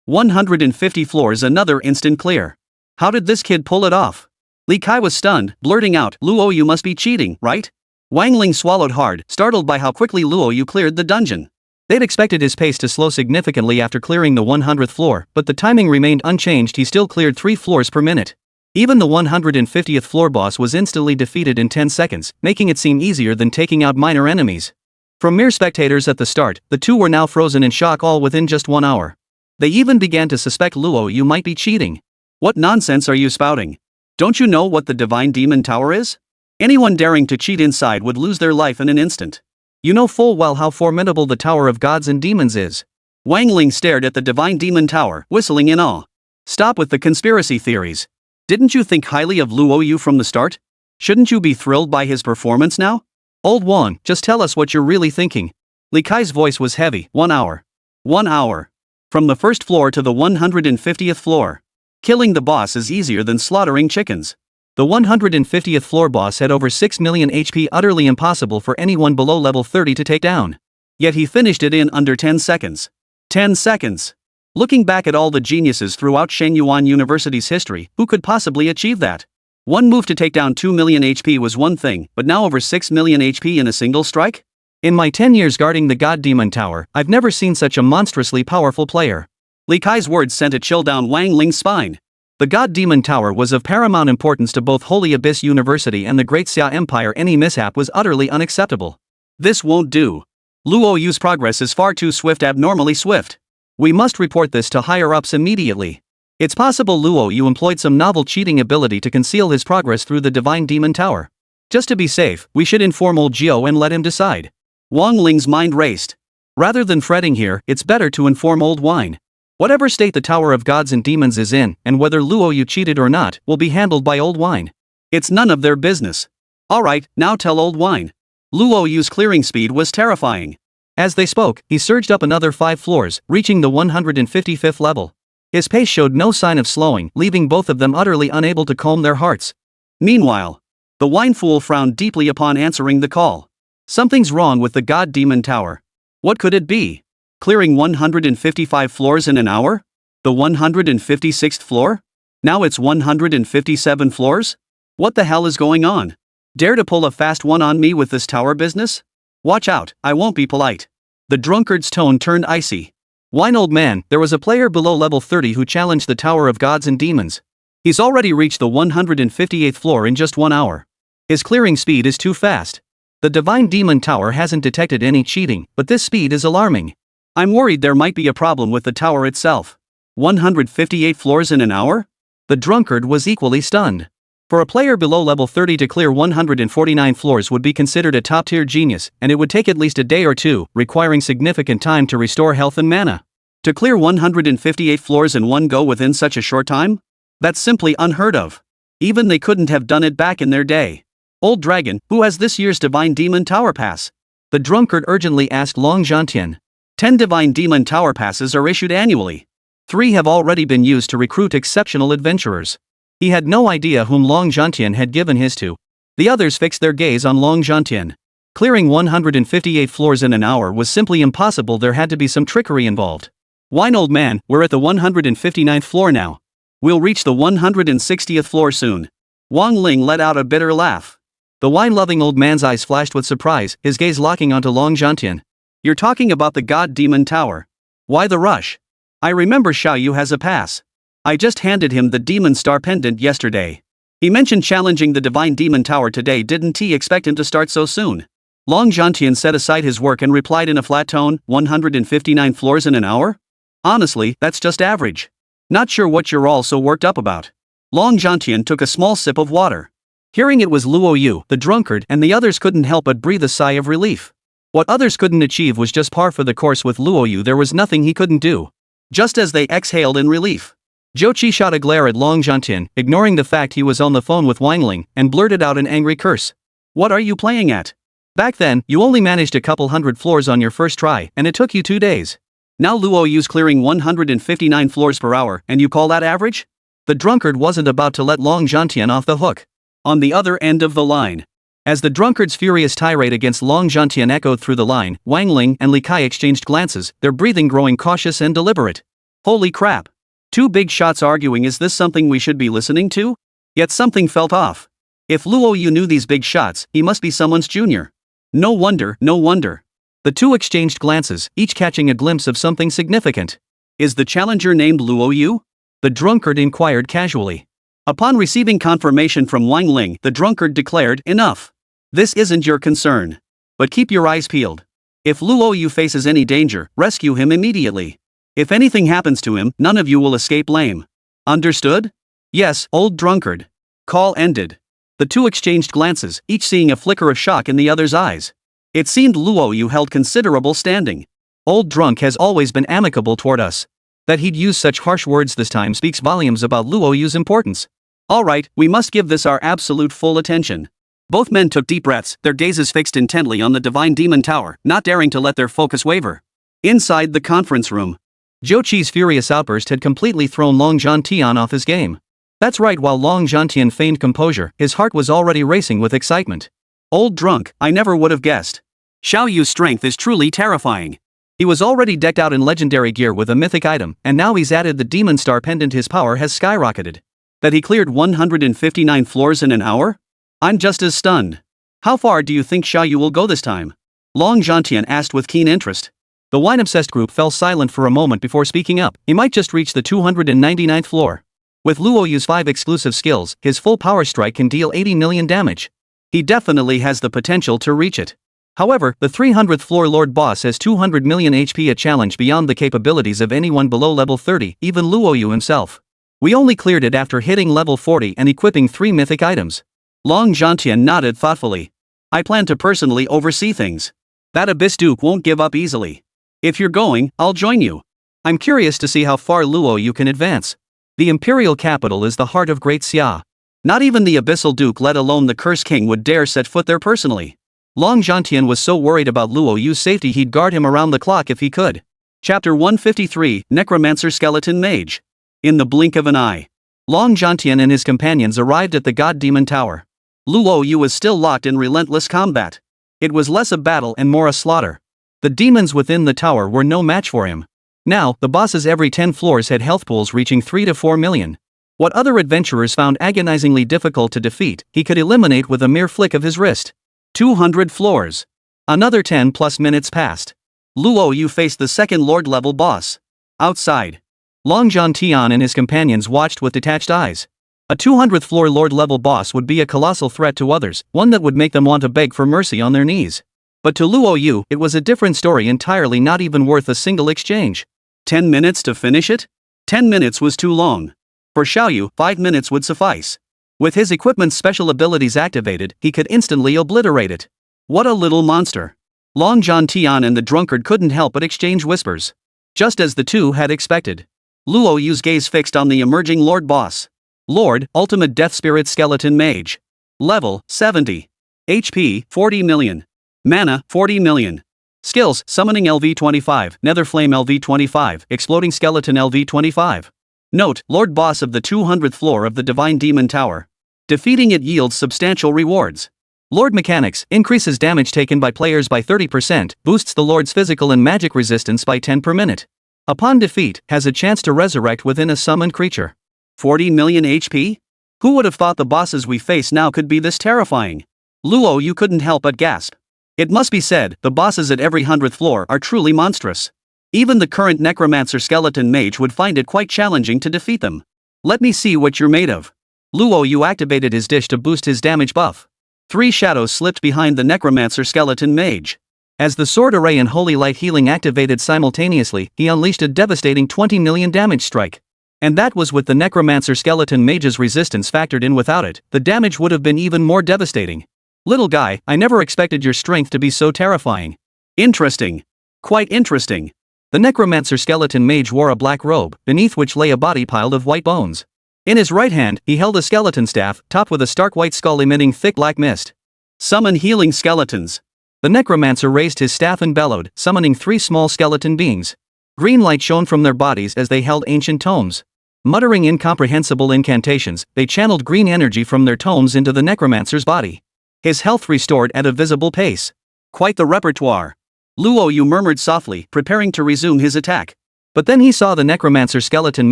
150 floors, another instant clear. How did this kid pull it off? Li Kai was stunned, blurting out, Luo Yu must be cheating, right? Wang Ling swallowed hard, startled by how quickly Luo Yu cleared the dungeon. They'd expected his pace to slow significantly after clearing the 100th floor, but the timing remained unchanged. He still cleared 3 floors per minute. Even the 150th floor boss was instantly defeated in 10 seconds, making it seem easier than taking out minor enemies. From mere spectators at the start, the two were now frozen in shock all within just 1 hour. They even began to suspect Luo Yu might be cheating. What nonsense are you spouting? Don't you know what the Divine Demon Tower is? Anyone daring to cheat inside would lose their life in an instant. You know full well how formidable the Tower of Gods and Demons is. Wang Ling stared at the Divine Demon Tower, whistling in awe. Stop with the conspiracy theories. Didn't you think highly of Luo Yu from the start? Shouldn't you be thrilled by his performance now? Old Wang, just tell us what you're really thinking. Li Kai's voice was heavy. 1 hour. 1 hour. From the first floor to the 150th floor. Killing the boss is easier than slaughtering chickens. The 150th floor boss had over 6 million HP, utterly impossible for anyone below level 30 to take down. Yet he finished it in under 10 seconds. 10 seconds. Looking back at all the geniuses throughout Shenyuan University's history, who could possibly achieve that? One move to take down 2 million HP was one thing, but now over 6 million HP in a single strike? In my 10 years guarding the God Demon Tower, I've never seen such a monstrously powerful player. Li Kai's words sent a chill down Wang Ling's spine. The God Demon Tower was of paramount importance to both Holy Abyss University and the Great Xia Empire. Any mishap was utterly unacceptable. This won't do. Luo Yu's progress is far too swift, abnormally swift. We must report this to higher-ups immediately. It's possible Luo Yu employed some novel cheating ability to conceal his progress through the Divine Demon Tower. Just to be safe, we should inform old Jiao and let him decide. Wang Ling's mind raced. Rather than fretting here, it's better to inform old Wine. Whatever state the Tower of Gods and Demons is in, and whether Luo Yu cheated or not, will be handled by old Wine. It's none of their business. Alright, now tell old Wine. Luo Yu's clearing speed was terrifying. As they spoke, he surged up another 5 floors, reaching the 155th level. His pace showed no sign of slowing, leaving both of them utterly unable to calm their hearts. Meanwhile, the wine fool frowned deeply upon answering the call. Something's wrong with the God Demon Tower. What could it be? Clearing 155 floors in an hour? The 156th floor? Now it's 157 floors? What the hell is going on? Dare to pull a fast one on me with this tower business? Watch out, I won't be polite. The drunkard's tone turned icy. Wine old man, there was a player below level 30 who challenged the Tower of Gods and Demons. He's already reached the 158th floor in just 1 hour. His clearing speed is too fast. The Divine Demon Tower hasn't detected any cheating, but this speed is alarming. I'm worried there might be a problem with the tower itself. 158 floors in an hour? The drunkard was equally stunned. For a player below level 30 to clear 149 floors would be considered a top-tier genius, and it would take at least a day or two, requiring significant time to restore health and mana. To clear 158 floors in one go within such a short time? That's simply unheard of. Even they couldn't have done it back in their day. Old Dragon, who has this year's Divine Demon Tower Pass? The drunkard urgently asked Long Zhantian. 10 Divine Demon Tower Passes are issued annually. 3 have already been used to recruit exceptional adventurers. He had no idea whom Long Zhantian had given his to. The others fixed their gaze on Long Zhantian. Clearing 158 floors in an hour was simply impossible. There had to be some trickery involved. Wine old man, we're at the 159th floor now. We'll reach the 160th floor soon. Wang Ling let out a bitter laugh. The wine-loving old man's eyes flashed with surprise, his gaze locking onto Long Zhantian. You're talking about the God Demon Tower. Why the rush? I remember Xiao Yu has a pass. I just handed him the Demon Star pendant yesterday. He mentioned challenging the Divine Demon Tower today. Didn't he expect him to start so soon? Long Zhantian set aside his work and replied in a flat tone, 159 floors in an hour? Honestly, that's just average. Not sure what you're all so worked up about. Long Zhantian took a small sip of water. Hearing it was Luo Yu, the drunkard, and the others couldn't help but breathe a sigh of relief. What others couldn't achieve was just par for the course with Luo Yu. There was nothing he couldn't do. Just as they exhaled in relief, Zhou Qi shot a glare at Long Zhantian, ignoring the fact he was on the phone with Wang Ling, and blurted out an angry curse. What are you playing at? Back then, you only managed a couple hundred floors on your first try, and it took you 2 days. Now Luo Yu's clearing 159 floors per hour, and you call that average? The drunkard wasn't about to let Long Zhantian off the hook. On the other end of the line, as the drunkard's furious tirade against Long Zhantian echoed through the line, Wang Ling and Li Kai exchanged glances, their breathing growing cautious and deliberate. Holy crap! 2 big shots arguing. Is this something we should be listening to? Yet something felt off. If Luo Yu knew these big shots, he must be someone's junior. No wonder, no wonder. The two exchanged glances, each catching a glimpse of something significant. Is the challenger named Luo Yu? The drunkard inquired casually. Upon receiving confirmation from Wang Ling, the drunkard declared, "Enough. This isn't your concern. But keep your eyes peeled. If Luo Yu faces any danger, rescue him immediately. If anything happens to him, none of you will escape lame. Understood?" "Yes, old drunkard." Call ended. The two exchanged glances, each seeing a flicker of shock in the other's eyes. It seemed Luo Yu held considerable standing. Old drunk has always been amicable toward us. That he'd use such harsh words this time speaks volumes about Luo Yu's importance. All right, we must give this our absolute full attention. Both men took deep breaths, their gazes fixed intently on the divine demon tower, not daring to let their focus waver. Inside the conference room, Zhou Qi's furious outburst had completely thrown Long Zhantian off his game. That's right, while Long Zhantian feigned composure, his heart was already racing with excitement. Old drunk, I never would have guessed. Xiao Yu's strength is truly terrifying. He was already decked out in legendary gear with a mythic item, and now he's added the Demon Star pendant. His power has skyrocketed. That he cleared 159 floors in an hour? I'm just as stunned. How far do you think Xiao Yu will go this time? Long Zhantian asked with keen interest. The wine-obsessed group fell silent for a moment before speaking up. He might just reach the 299th floor. With Luo Yu's 5 exclusive skills, his full power strike can deal 80 million damage. He definitely has the potential to reach it. However, the 300th floor Lord Boss has 200 million HP, a challenge beyond the capabilities of anyone below level 30, even Luo Yu himself. We only cleared it after hitting level 40 and equipping 3 mythic items. Long Zhantian nodded thoughtfully. I plan to personally oversee things. That Abyss Duke won't give up easily. If you're going, I'll join you. I'm curious to see how far Luo Yu can advance. The imperial capital is the heart of Great Xia. Not even the Abyssal Duke, let alone the Curse King, would dare set foot there personally. Long Zhantian was so worried about Luo Yu's safety he'd guard him around the clock if he could. Chapter 153, Necromancer Skeleton Mage. In the blink of an eye, Long Zhantian and his companions arrived at the God Demon Tower. Luo Yu was still locked in relentless combat. It was less a battle and more a slaughter. The demons within the tower were no match for him. Now, the bosses every 10 floors had health pools reaching 3 to 4 million. What other adventurers found agonizingly difficult to defeat, he could eliminate with a mere flick of his wrist. 200 floors. Another 10 plus minutes passed. Luo Yu faced the second Lord-level boss. Outside, Long Zhantian and his companions watched with detached eyes. A 200th floor Lord-level boss would be a colossal threat to others, one that would make them want to beg for mercy on their knees. But to Luo Yu, it was a different story entirely, not even worth a single exchange. 10 minutes to finish it? 10 minutes was too long. For Xiao Yu, 5 minutes would suffice. With his equipment's special abilities activated, he could instantly obliterate it. What a little monster. Long Zhantian and the drunkard couldn't help but exchange whispers. Just as the two had expected. Luo Yu's gaze fixed on the emerging Lord Boss. Lord, Ultimate Death Spirit Skeleton Mage. Level, 70. HP, 40 million. Mana, 40 million. Skills, Summoning LV25, Nether Flame LV25, Exploding Skeleton LV25. Note, Lord Boss of the 200th floor of the Divine Demon Tower. Defeating it yields substantial rewards. Lord Mechanics, increases damage taken by players by 30%, boosts the Lord's physical and magic resistance by 10 per minute. Upon defeat, has a chance to resurrect within a summoned creature. 40 million HP? Who would have thought the bosses we face now could be this terrifying? Luo Yu couldn't help but gasp. It must be said, the bosses at every 100th floor are truly monstrous. Even the current Necromancer Skeleton Mage would find it quite challenging to defeat them. Let me see what you're made of. Luo Yu activated his dish to boost his damage buff. 3 shadows slipped behind the Necromancer Skeleton Mage. As the Sword Array and Holy Light Healing activated simultaneously, he unleashed a devastating 20 million damage strike. And that was with the Necromancer Skeleton Mage's resistance factored in. Without it, the damage would have been even more devastating. Little guy, I never expected your strength to be so terrifying. Interesting. Quite interesting. The Necromancer Skeleton Mage wore a black robe, beneath which lay a body piled of white bones. In his right hand, he held a skeleton staff, topped with a stark white skull emitting thick black mist. Summon healing skeletons. The Necromancer raised his staff and bellowed, summoning 3 small skeleton beings. Green light shone from their bodies as they held ancient tomes. Muttering incomprehensible incantations, they channeled green energy from their tomes into the Necromancer's body. His health restored at a visible pace. Quite the repertoire. Luo Yu murmured softly, preparing to resume his attack. But then he saw the Necromancer Skeleton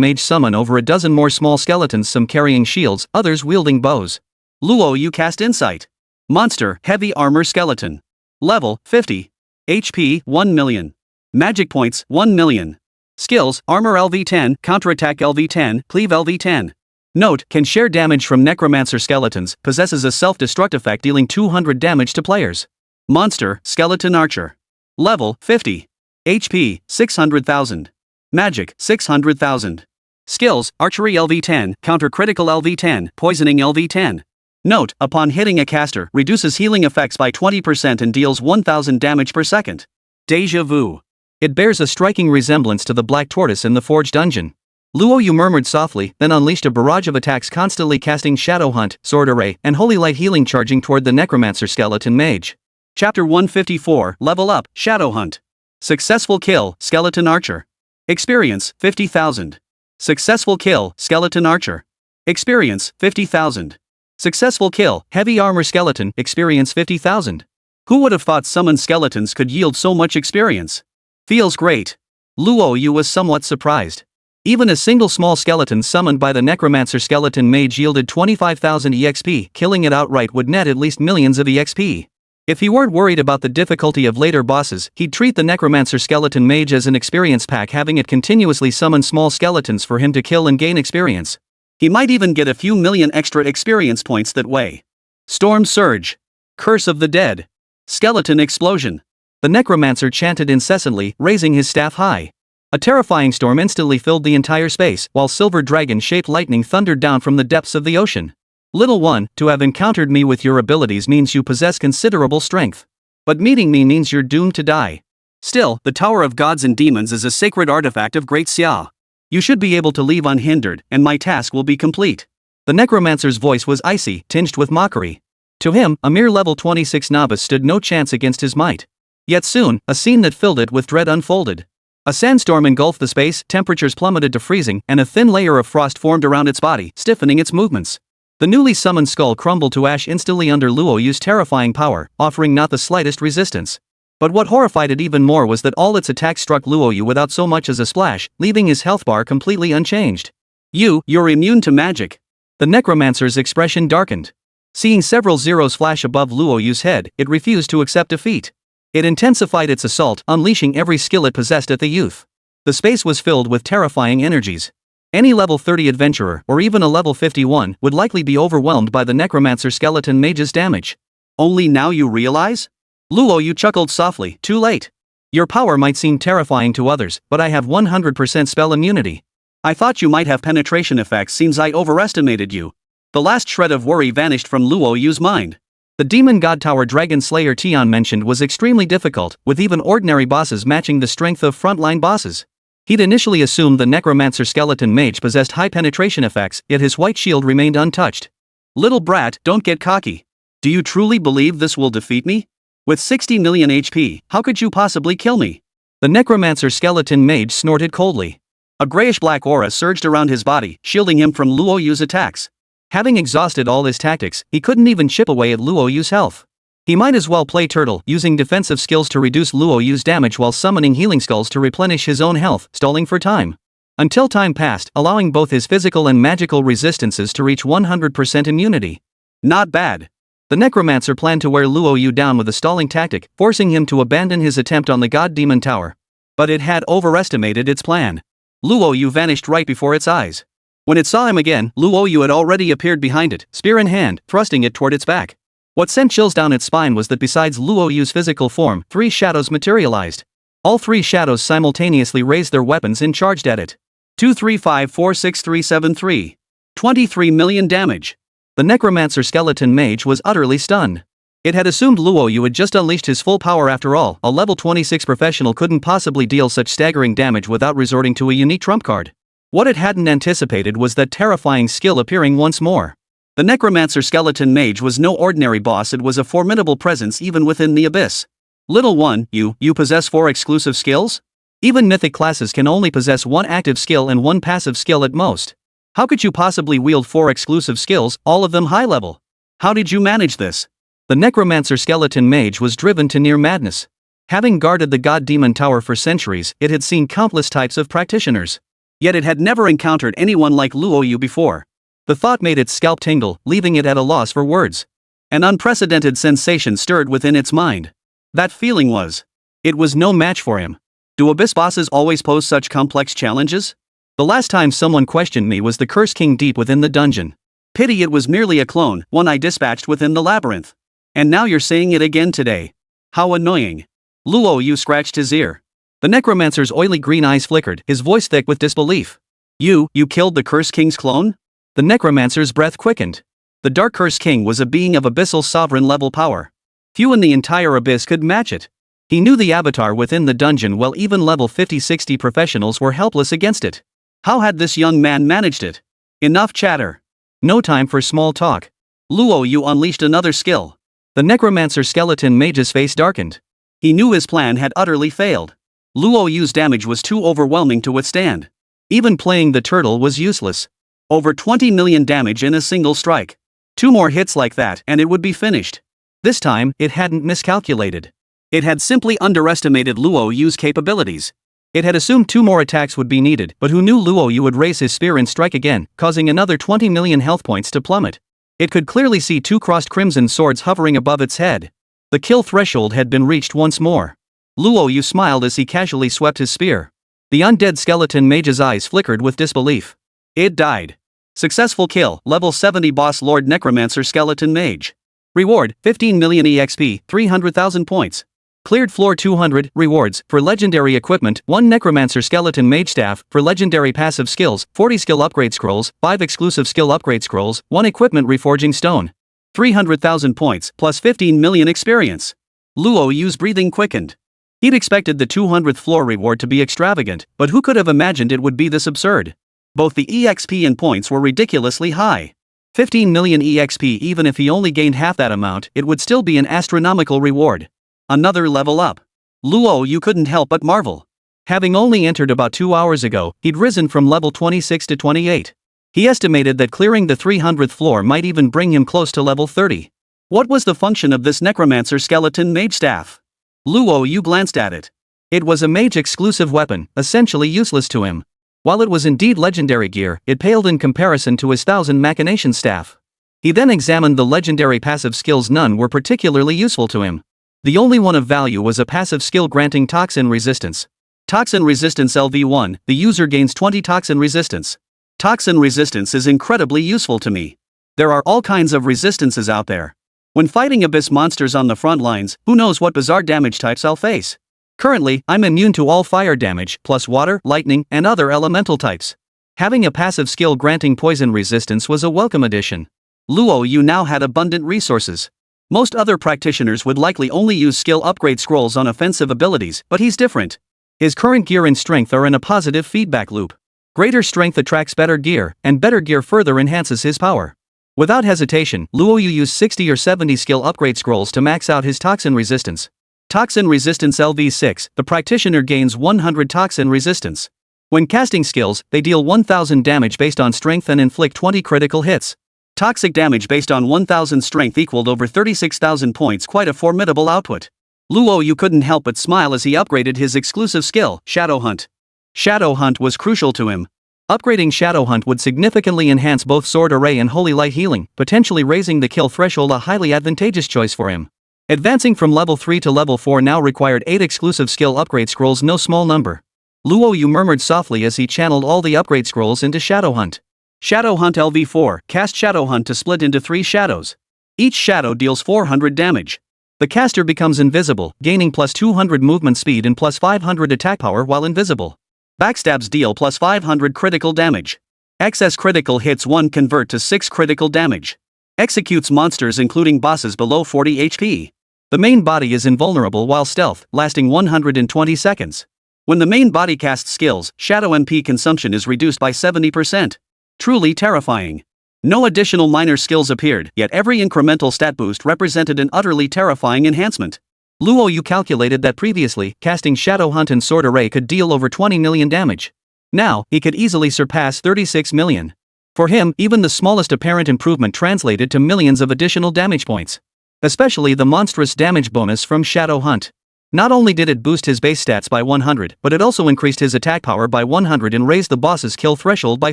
Mage summon over a dozen more small skeletons, some carrying shields, others wielding bows. Luo Yu cast Insight. Monster, Heavy Armor Skeleton. Level, 50. HP, 1 million. Magic points, 1 million. Skills, Armor LV10, Counterattack LV10, Cleave LV10. Note, can share damage from necromancer skeletons, possesses a self-destruct effect dealing 200 damage to players. Monster, skeleton archer. Level, 50. HP, 600,000. Magic, 600,000. Skills, archery LV10, counter critical LV10, poisoning LV10. Note, upon hitting a caster, reduces healing effects by 20% and deals 1000 damage per second. Deja vu. It bears a striking resemblance to the Black Tortoise in the Forge dungeon. Luo Yu murmured softly, then unleashed a barrage of attacks constantly casting Shadow Hunt, Sword Array, and Holy Light healing charging toward the Necromancer Skeleton Mage. Chapter 154, Level Up, Shadow Hunt. Successful kill, Skeleton Archer. Experience, 50,000. Successful kill, Skeleton Archer. Experience, 50,000. Successful kill, Heavy Armor Skeleton, experience 50,000. Who would have thought summoned skeletons could yield so much experience? Feels great. Luo Yu was somewhat surprised. Even a single small skeleton summoned by the Necromancer Skeleton Mage yielded 25,000 EXP, killing it outright would net at least millions of EXP. If he weren't worried about the difficulty of later bosses, he'd treat the Necromancer Skeleton Mage as an experience pack, having it continuously summon small skeletons for him to kill and gain experience. He might even get a few million extra experience points that way. Storm Surge. Curse of the Dead. Skeleton Explosion. The Necromancer chanted incessantly, raising his staff high. A terrifying storm instantly filled the entire space, while silver dragon-shaped lightning thundered down from the depths of the ocean. Little one, to have encountered me with your abilities means you possess considerable strength. But meeting me means you're doomed to die. Still, the Tower of Gods and Demons is a sacred artifact of Great Xia. You should be able to leave unhindered, and my task will be complete. The Necromancer's voice was icy, tinged with mockery. To him, a mere level 26 novice stood no chance against his might. Yet soon, a scene that filled it with dread unfolded. A sandstorm engulfed the space, temperatures plummeted to freezing, and a thin layer of frost formed around its body, stiffening its movements. The newly summoned skull crumbled to ash instantly under Luo Yu's terrifying power, offering not the slightest resistance. But what horrified it even more was that all its attacks struck Luo Yu without so much as a splash, leaving his health bar completely unchanged. You're immune to magic. The Necromancer's expression darkened. Seeing several zeros flash above Luo Yu's head, it refused to accept defeat. It intensified its assault, unleashing every skill it possessed at the youth. The space was filled with terrifying energies. Any level 30 adventurer, or even a level 51, would likely be overwhelmed by the Necromancer Skeleton Mage's damage. Only now you realize? Luo Yu chuckled softly, too late. Your power might seem terrifying to others, but I have 100% spell immunity. I thought you might have penetration effects, seems I overestimated you. The last shred of worry vanished from Luo Yu's mind. The Demon God Tower Dragon Slayer Tian mentioned was extremely difficult, with even ordinary bosses matching the strength of frontline bosses. He'd initially assumed the Necromancer Skeleton Mage possessed high penetration effects, yet his white shield remained untouched. Little brat, don't get cocky. Do you truly believe this will defeat me? With 60 million HP, how could you possibly kill me? The Necromancer Skeleton Mage snorted coldly. A grayish-black aura surged around his body, shielding him from Luo Yu's attacks. Having exhausted all his tactics, he couldn't even chip away at Luo Yu's health. He might as well play turtle, using defensive skills to reduce Luo Yu's damage while summoning healing skulls to replenish his own health, stalling for time. Until time passed, allowing both his physical and magical resistances to reach 100% immunity. Not bad. The Necromancer planned to wear Luo Yu down with a stalling tactic, forcing him to abandon his attempt on the God Demon Tower. But it had overestimated its plan. Luo Yu vanished right before its eyes. When it saw him again, Luo Yu had already appeared behind it, spear in hand, thrusting it toward its back. What sent chills down its spine was that besides Luo Yu's physical form, 3 shadows materialized. All 3 shadows simultaneously raised their weapons and charged at it. 235463373. 23 million damage. The Necromancer Skeleton Mage was utterly stunned. It had assumed Luo Yu had just unleashed his full power after all. A level 26 professional couldn't possibly deal such staggering damage without resorting to a unique trump card. What it hadn't anticipated was that terrifying skill appearing once more. The Necromancer Skeleton Mage was no ordinary boss, it was a formidable presence even within the abyss. Little one, you possess 4 exclusive skills? Even mythic classes can only possess 1 active skill and 1 passive skill at most. How could you possibly wield 4 exclusive skills, all of them high level? How did you manage this? The Necromancer Skeleton Mage was driven to near madness. Having guarded the God Demon Tower for centuries, it had seen countless types of practitioners. Yet it had never encountered anyone like Luo Yu before. The thought made its scalp tingle, leaving it at a loss for words. An unprecedented sensation stirred within its mind. That feeling was. It was no match for him. Do abyss bosses always pose such complex challenges? The last time someone questioned me was the Curse King deep within the dungeon. Pity it was merely a clone, one I dispatched within the labyrinth. And now you're saying it again today. How annoying. Luo Yu scratched his ear. The necromancer's oily green eyes flickered, his voice thick with disbelief. You killed the Curse King's clone? The necromancer's breath quickened. The Dark Curse King was a being of abyssal sovereign-level power. Few in the entire abyss could match it. He knew the avatar within the dungeon well, even level 50-60 professionals were helpless against it. How had this young man managed it? Enough chatter. No time for small talk. Luo Yu unleashed another skill. The necromancer skeleton mage's face darkened. He knew his plan had utterly failed. Luo Yu's damage was too overwhelming to withstand. Even playing the turtle was useless. Over 20 million damage in a single strike. 2 more hits like that and it would be finished. This time, it hadn't miscalculated. It had simply underestimated Luo Yu's capabilities. It had assumed 2 more attacks would be needed, but who knew Luo Yu would raise his spear and strike again, causing another 20 million health points to plummet. It could clearly see 2 crossed crimson swords hovering above its head. The kill threshold had been reached once more. Luo Yu smiled as he casually swept his spear. The undead skeleton mage's eyes flickered with disbelief. It died. Successful kill, level 70 boss lord necromancer skeleton mage. Reward, 15 million EXP, 300,000 points. Cleared floor 200, rewards, for legendary equipment, 1 necromancer skeleton mage staff, for legendary passive skills, 40 skill upgrade scrolls, 5 exclusive skill upgrade scrolls, 1 equipment reforging stone. 300,000 points, plus 15 million experience. Luo Yu's breathing quickened. He'd expected the 200th floor reward to be extravagant, but who could have imagined it would be this absurd? Both the EXP and points were ridiculously high. 15 million EXP. Even if he only gained half that amount, it would still be an astronomical reward. Another level up. Luo Yu couldn't help but marvel. Having only entered about 2 hours ago, he'd risen from level 26 to 28. He estimated that clearing the 300th floor might even bring him close to level 30. What was the function of this necromancer skeleton mage staff? Luo Yu glanced at it. It was a mage-exclusive weapon, essentially useless to him. While it was indeed legendary gear, it paled in comparison to his 1000 machination staff. He then examined the legendary passive skills. None were particularly useful to him. The only one of value was a passive skill granting toxin resistance. Toxin resistance LV1, the user gains 20 toxin resistance. Toxin resistance is incredibly useful to me. There are all kinds of resistances out there. When fighting abyss monsters on the front lines, who knows what bizarre damage types I'll face. Currently, I'm immune to all fire damage, plus water, lightning, and other elemental types. Having a passive skill granting poison resistance was a welcome addition. Luo Yu now had abundant resources. Most other practitioners would likely only use skill upgrade scrolls on offensive abilities, but he's different. His current gear and strength are in a positive feedback loop. Greater strength attracts better gear, and better gear further enhances his power. Without hesitation, Luo Yu used 60 or 70 skill upgrade scrolls to max out his toxin resistance. Toxin resistance LV6, the practitioner gains 100 toxin resistance. When casting skills, they deal 1000 damage based on strength and inflict 20 critical hits. Toxic damage based on 1000 strength equaled over 36,000 points, quite a formidable output. Luo Yu couldn't help but smile as he upgraded his exclusive skill, Shadow Hunt. Shadow Hunt was crucial to him. Upgrading Shadow Hunt would significantly enhance both Sword Array and Holy Light Healing, potentially raising the kill threshold, a highly advantageous choice for him. Advancing from level 3 to level 4 now required 8 exclusive skill upgrade scrolls, no small number. Luo Yu murmured softly as he channeled all the upgrade scrolls into Shadow Hunt. Shadow Hunt LV4, cast Shadow Hunt to split into 3 shadows. Each shadow deals 400 damage. The caster becomes invisible, gaining plus 200 movement speed and plus 500 attack power while invisible. Backstabs deal plus 500 critical damage. Excess critical hits 1 convert to 6 critical damage. Executes monsters including bosses below 40 HP. The main body is invulnerable while stealth, lasting 120 seconds. When the main body casts skills, Shadow MP consumption is reduced by 70%. Truly terrifying. No additional minor skills appeared, yet every incremental stat boost represented an utterly terrifying enhancement. Luo Yu calculated that previously, casting Shadow Hunt and Sword Array could deal over 20 million damage. Now, he could easily surpass 36 million. For him, even the smallest apparent improvement translated to millions of additional damage points. Especially the monstrous damage bonus from Shadow Hunt. Not only did it boost his base stats by 100, but it also increased his attack power by 100 and raised the boss's kill threshold by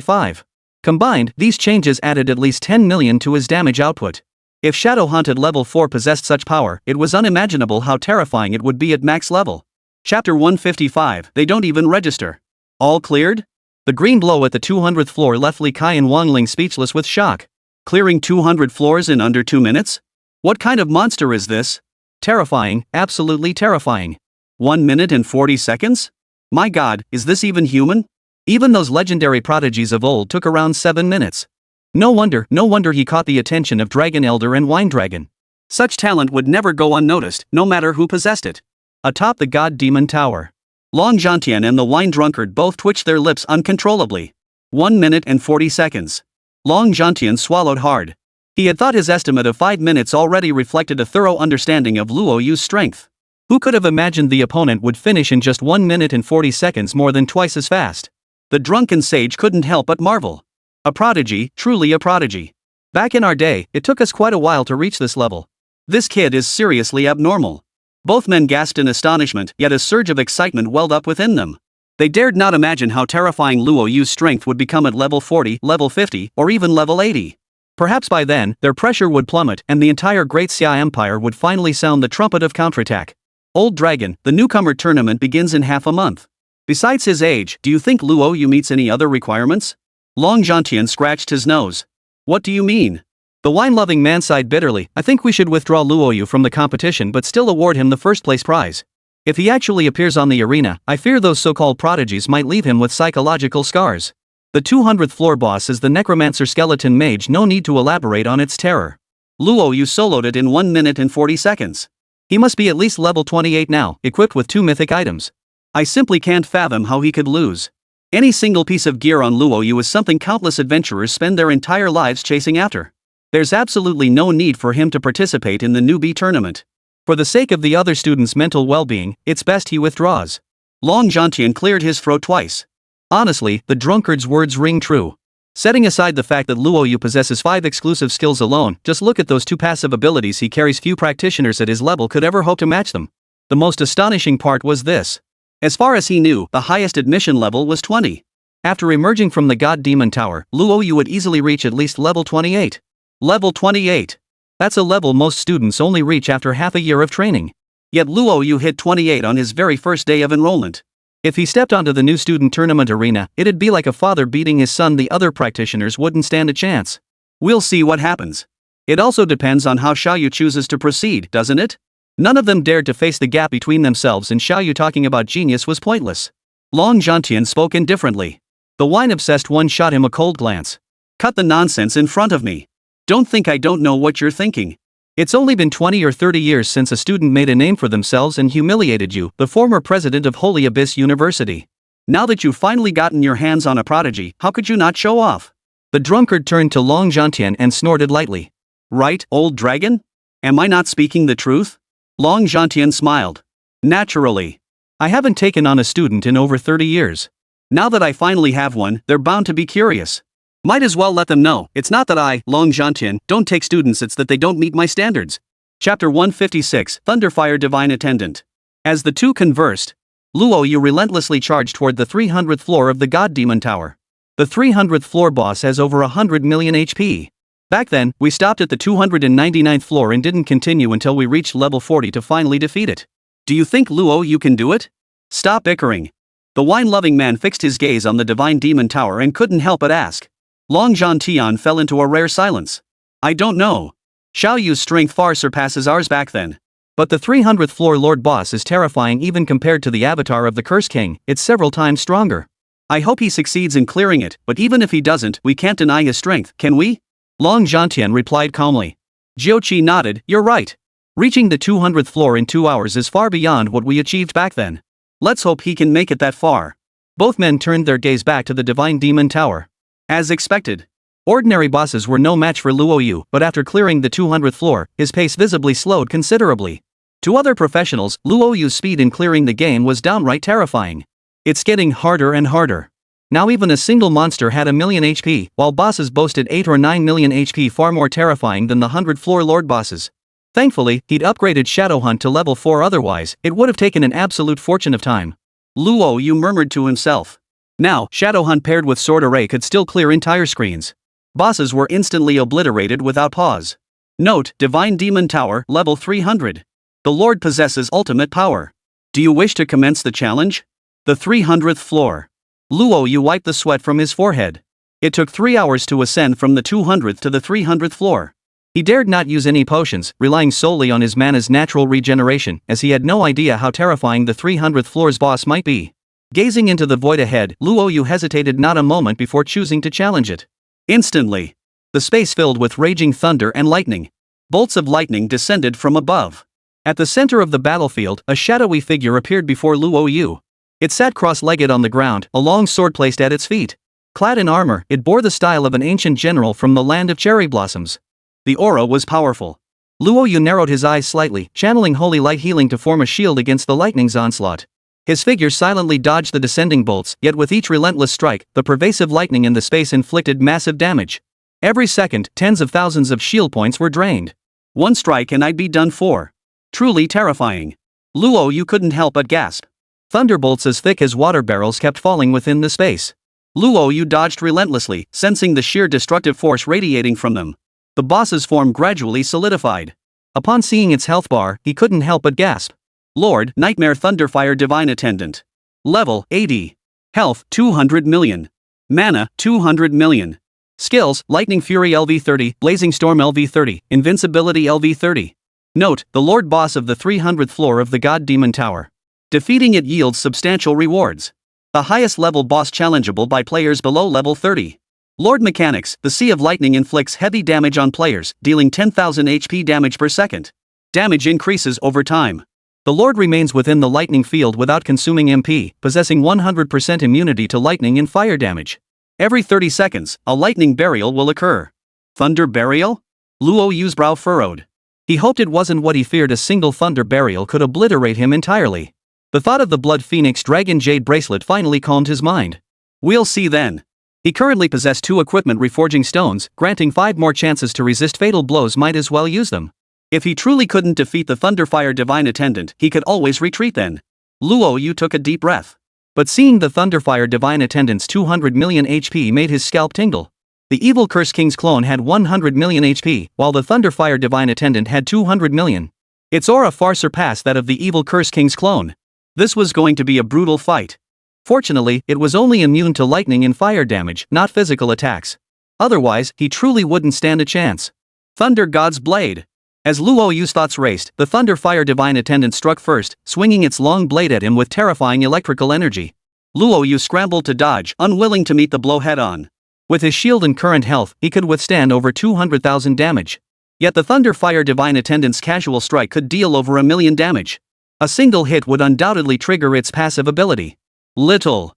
5. Combined, these changes added at least 10 million to his damage output. If Shadow Hunt at level 4 possessed such power, it was unimaginable how terrifying it would be at max level. Chapter 155, they don't even register. All cleared? The green blow at the 200th floor left Li Kai and Wang Ling speechless with shock. Clearing 200 floors in under 2 minutes? What kind of monster is this? Terrifying, absolutely terrifying. 1 minute and 40 seconds? My god, is this even human? Even those legendary prodigies of old took around 7 minutes. No wonder he caught the attention of Dragon Elder and Wine Dragon. Such talent would never go unnoticed, no matter who possessed it. Atop the God Demon Tower, Long Zhantian and the wine drunkard both twitched their lips uncontrollably. 1 minute and 40 seconds. Long Zhantian swallowed hard. He had thought his estimate of 5 minutes already reflected a thorough understanding of Luo Yu's strength. Who could have imagined the opponent would finish in just 1 minute and 40 seconds, more than twice as fast? The drunken sage couldn't help but marvel. A prodigy, truly a prodigy. Back in our day, it took us quite a while to reach this level. This kid is seriously abnormal. Both men gasped in astonishment, yet a surge of excitement welled up within them. They dared not imagine how terrifying Luo Yu's strength would become at level 40, level 50, or even level 80. Perhaps by then, their pressure would plummet and the entire Great Xia Empire would finally sound the trumpet of counterattack. Old Dragon, the newcomer tournament begins in half a month. Besides his age, do you think Luo Yu meets any other requirements? Long Zhantian scratched his nose. What do you mean? The wine-loving man sighed bitterly. I think we should withdraw Luo Yu from the competition but still award him the first-place prize. If he actually appears on the arena, I fear those so-called prodigies might leave him with psychological scars. The 200th floor boss is the Necromancer Skeleton Mage, no need to elaborate on its terror. Luo Yu soloed it in 1 minute and 40 seconds. He must be at least level 28 now, equipped with 2 mythic items. I simply can't fathom how he could lose. Any single piece of gear on Luo Yu is something countless adventurers spend their entire lives chasing after. There's absolutely no need for him to participate in the newbie tournament. For the sake of the other students' mental well-being, it's best he withdraws. Long Zhantian cleared his throat twice. Honestly, the drunkard's words ring true. Setting aside the fact that Luo Yu possesses 5 exclusive skills alone, just look at those 2 passive abilities he carries. Few practitioners at his level could ever hope to match them. The most astonishing part was this. As far as he knew, the highest admission level was 20. After emerging from the God Demon Tower, Luo Yu would easily reach at least level 28. Level 28. That's a level most students only reach after half a year of training. Yet Luo Yu hit 28 on his very first day of enrollment. If he stepped onto the new student tournament arena, it'd be like a father beating his son. The other practitioners wouldn't stand a chance. We'll see what happens. It also depends on how Xiaoyu chooses to proceed, doesn't it? None of them dared to face the gap between themselves, and Xiaoyu talking about genius was pointless. Long Zhantian spoke indifferently. The wine-obsessed one shot him a cold glance. Cut the nonsense in front of me. Don't think I don't know what you're thinking. It's only been 20 or 30 years since a student made a name for themselves and humiliated you, the former president of Holy Abyss University. Now that you've finally gotten your hands on a prodigy, how could you not show off? The drunkard turned to Long Zhantian and snorted lightly. Right, old dragon? Am I not speaking the truth? Long Zhantian smiled. Naturally. I haven't taken on a student in over 30 years. Now that I finally have one, they're bound to be curious. Might as well let them know, it's not that I, Long Zhantian, don't take students, it's that they don't meet my standards. Chapter 156, Thunderfire Divine Attendant. As the two conversed, Luo Yu relentlessly charged toward the 300th floor of the God Demon Tower. The 300th floor boss has over 100 million HP. Back then, we stopped at the 299th floor and didn't continue until we reached level 40 to finally defeat it. Do you think Luo Yu can do it? Stop bickering. The wine-loving man fixed his gaze on the Divine Demon Tower and couldn't help but ask. Long Zhantian fell into a rare silence. I don't know. Xiaoyu's strength far surpasses ours back then. But the 300th floor Lord Boss is terrifying even compared to the avatar of the Curse King. It's several times stronger. I hope he succeeds in clearing it, but even if he doesn't, we can't deny his strength, can we? Long Zhantian replied calmly. Jiuqi nodded, you're right. Reaching the 200th floor in 2 hours is far beyond what we achieved back then. Let's hope he can make it that far. Both men turned their gaze back to the Divine Demon Tower. As expected. Ordinary bosses were no match for Luo Yu, but after clearing the 200th floor, his pace visibly slowed considerably. To other professionals, Luo Yu's speed in clearing the game was downright terrifying. It's getting harder and harder. Now even a single monster had a million HP, while bosses boasted 8 or 9 million HP, far more terrifying than the 100th floor Lord bosses. Thankfully, he'd upgraded Shadow Hunt to level 4, otherwise, it would have taken an absolute fortune of time. Luo Yu murmured to himself. Now, Shadow Hunt paired with Sword Array could still clear entire screens. Bosses were instantly obliterated without pause. Note, Divine Demon Tower, level 300. The Lord possesses ultimate power. Do you wish to commence the challenge? The 300th floor. Luo Yu wiped the sweat from his forehead. It took 3 hours to ascend from the 200th to the 300th floor. He dared not use any potions, relying solely on his mana's natural regeneration, as he had no idea how terrifying the 300th floor's boss might be. Gazing into the void ahead, Luo Yu hesitated not a moment before choosing to challenge it. Instantly, the space filled with raging thunder and lightning. Bolts of lightning descended from above. At the center of the battlefield, a shadowy figure appeared before Luo Yu. It sat cross-legged on the ground, a long sword placed at its feet. Clad in armor, it bore the style of an ancient general from the land of cherry blossoms. The aura was powerful. Luo Yu narrowed his eyes slightly, channeling holy light healing to form a shield against the lightning's onslaught. His figure silently dodged the descending bolts, yet with each relentless strike, the pervasive lightning in the space inflicted massive damage. Every second, tens of thousands of shield points were drained. One strike and I'd be done for. Truly terrifying. Luo Yu couldn't help but gasp. Thunderbolts as thick as water barrels kept falling within the space. Luo Yu dodged relentlessly, sensing the sheer destructive force radiating from them. The boss's form gradually solidified. Upon seeing its health bar, he couldn't help but gasp. Lord, Nightmare Thunderfire Divine Attendant. Level 80. Health 200 million. Mana 200 million. Skills, Lightning Fury LV30, Blazing Storm LV30, Invincibility LV30. Note, the Lord Boss of the 300th floor of the God Demon Tower. Defeating it yields substantial rewards. The highest level boss challengeable by players below level 30. Lord Mechanics, the Sea of Lightning inflicts heavy damage on players, dealing 10,000 HP damage per second. Damage increases over time. The Lord remains within the lightning field without consuming MP, possessing 100% immunity to lightning and fire damage. Every 30 seconds, a lightning burial will occur. Thunder burial? Luo Yu's brow furrowed. He hoped it wasn't what he feared. A single thunder burial could obliterate him entirely. The thought of the Blood Phoenix Dragon Jade bracelet finally calmed his mind. We'll see then. He currently possessed 2 equipment reforging stones, granting 5 more chances to resist fatal blows. Might as well use them. If he truly couldn't defeat the Thunderfire Divine Attendant, he could always retreat then. Luo Yu took a deep breath. But seeing the Thunderfire Divine Attendant's 200 million HP made his scalp tingle. The Evil Curse King's clone had 100 million HP, while the Thunderfire Divine Attendant had 200 million. Its aura far surpassed that of the Evil Curse King's clone. This was going to be a brutal fight. Fortunately, it was only immune to lightning and fire damage, not physical attacks. Otherwise, he truly wouldn't stand a chance. Thunder God's Blade. As Luo Yu's thoughts raced, the Thunderfire Divine Attendant struck first, swinging its long blade at him with terrifying electrical energy. Luo Yu scrambled to dodge, unwilling to meet the blow head-on. With his shield and current health, he could withstand over 200,000 damage. Yet the Thunderfire Divine Attendant's casual strike could deal over 1,000,000 damage. A single hit would undoubtedly trigger its passive ability. Little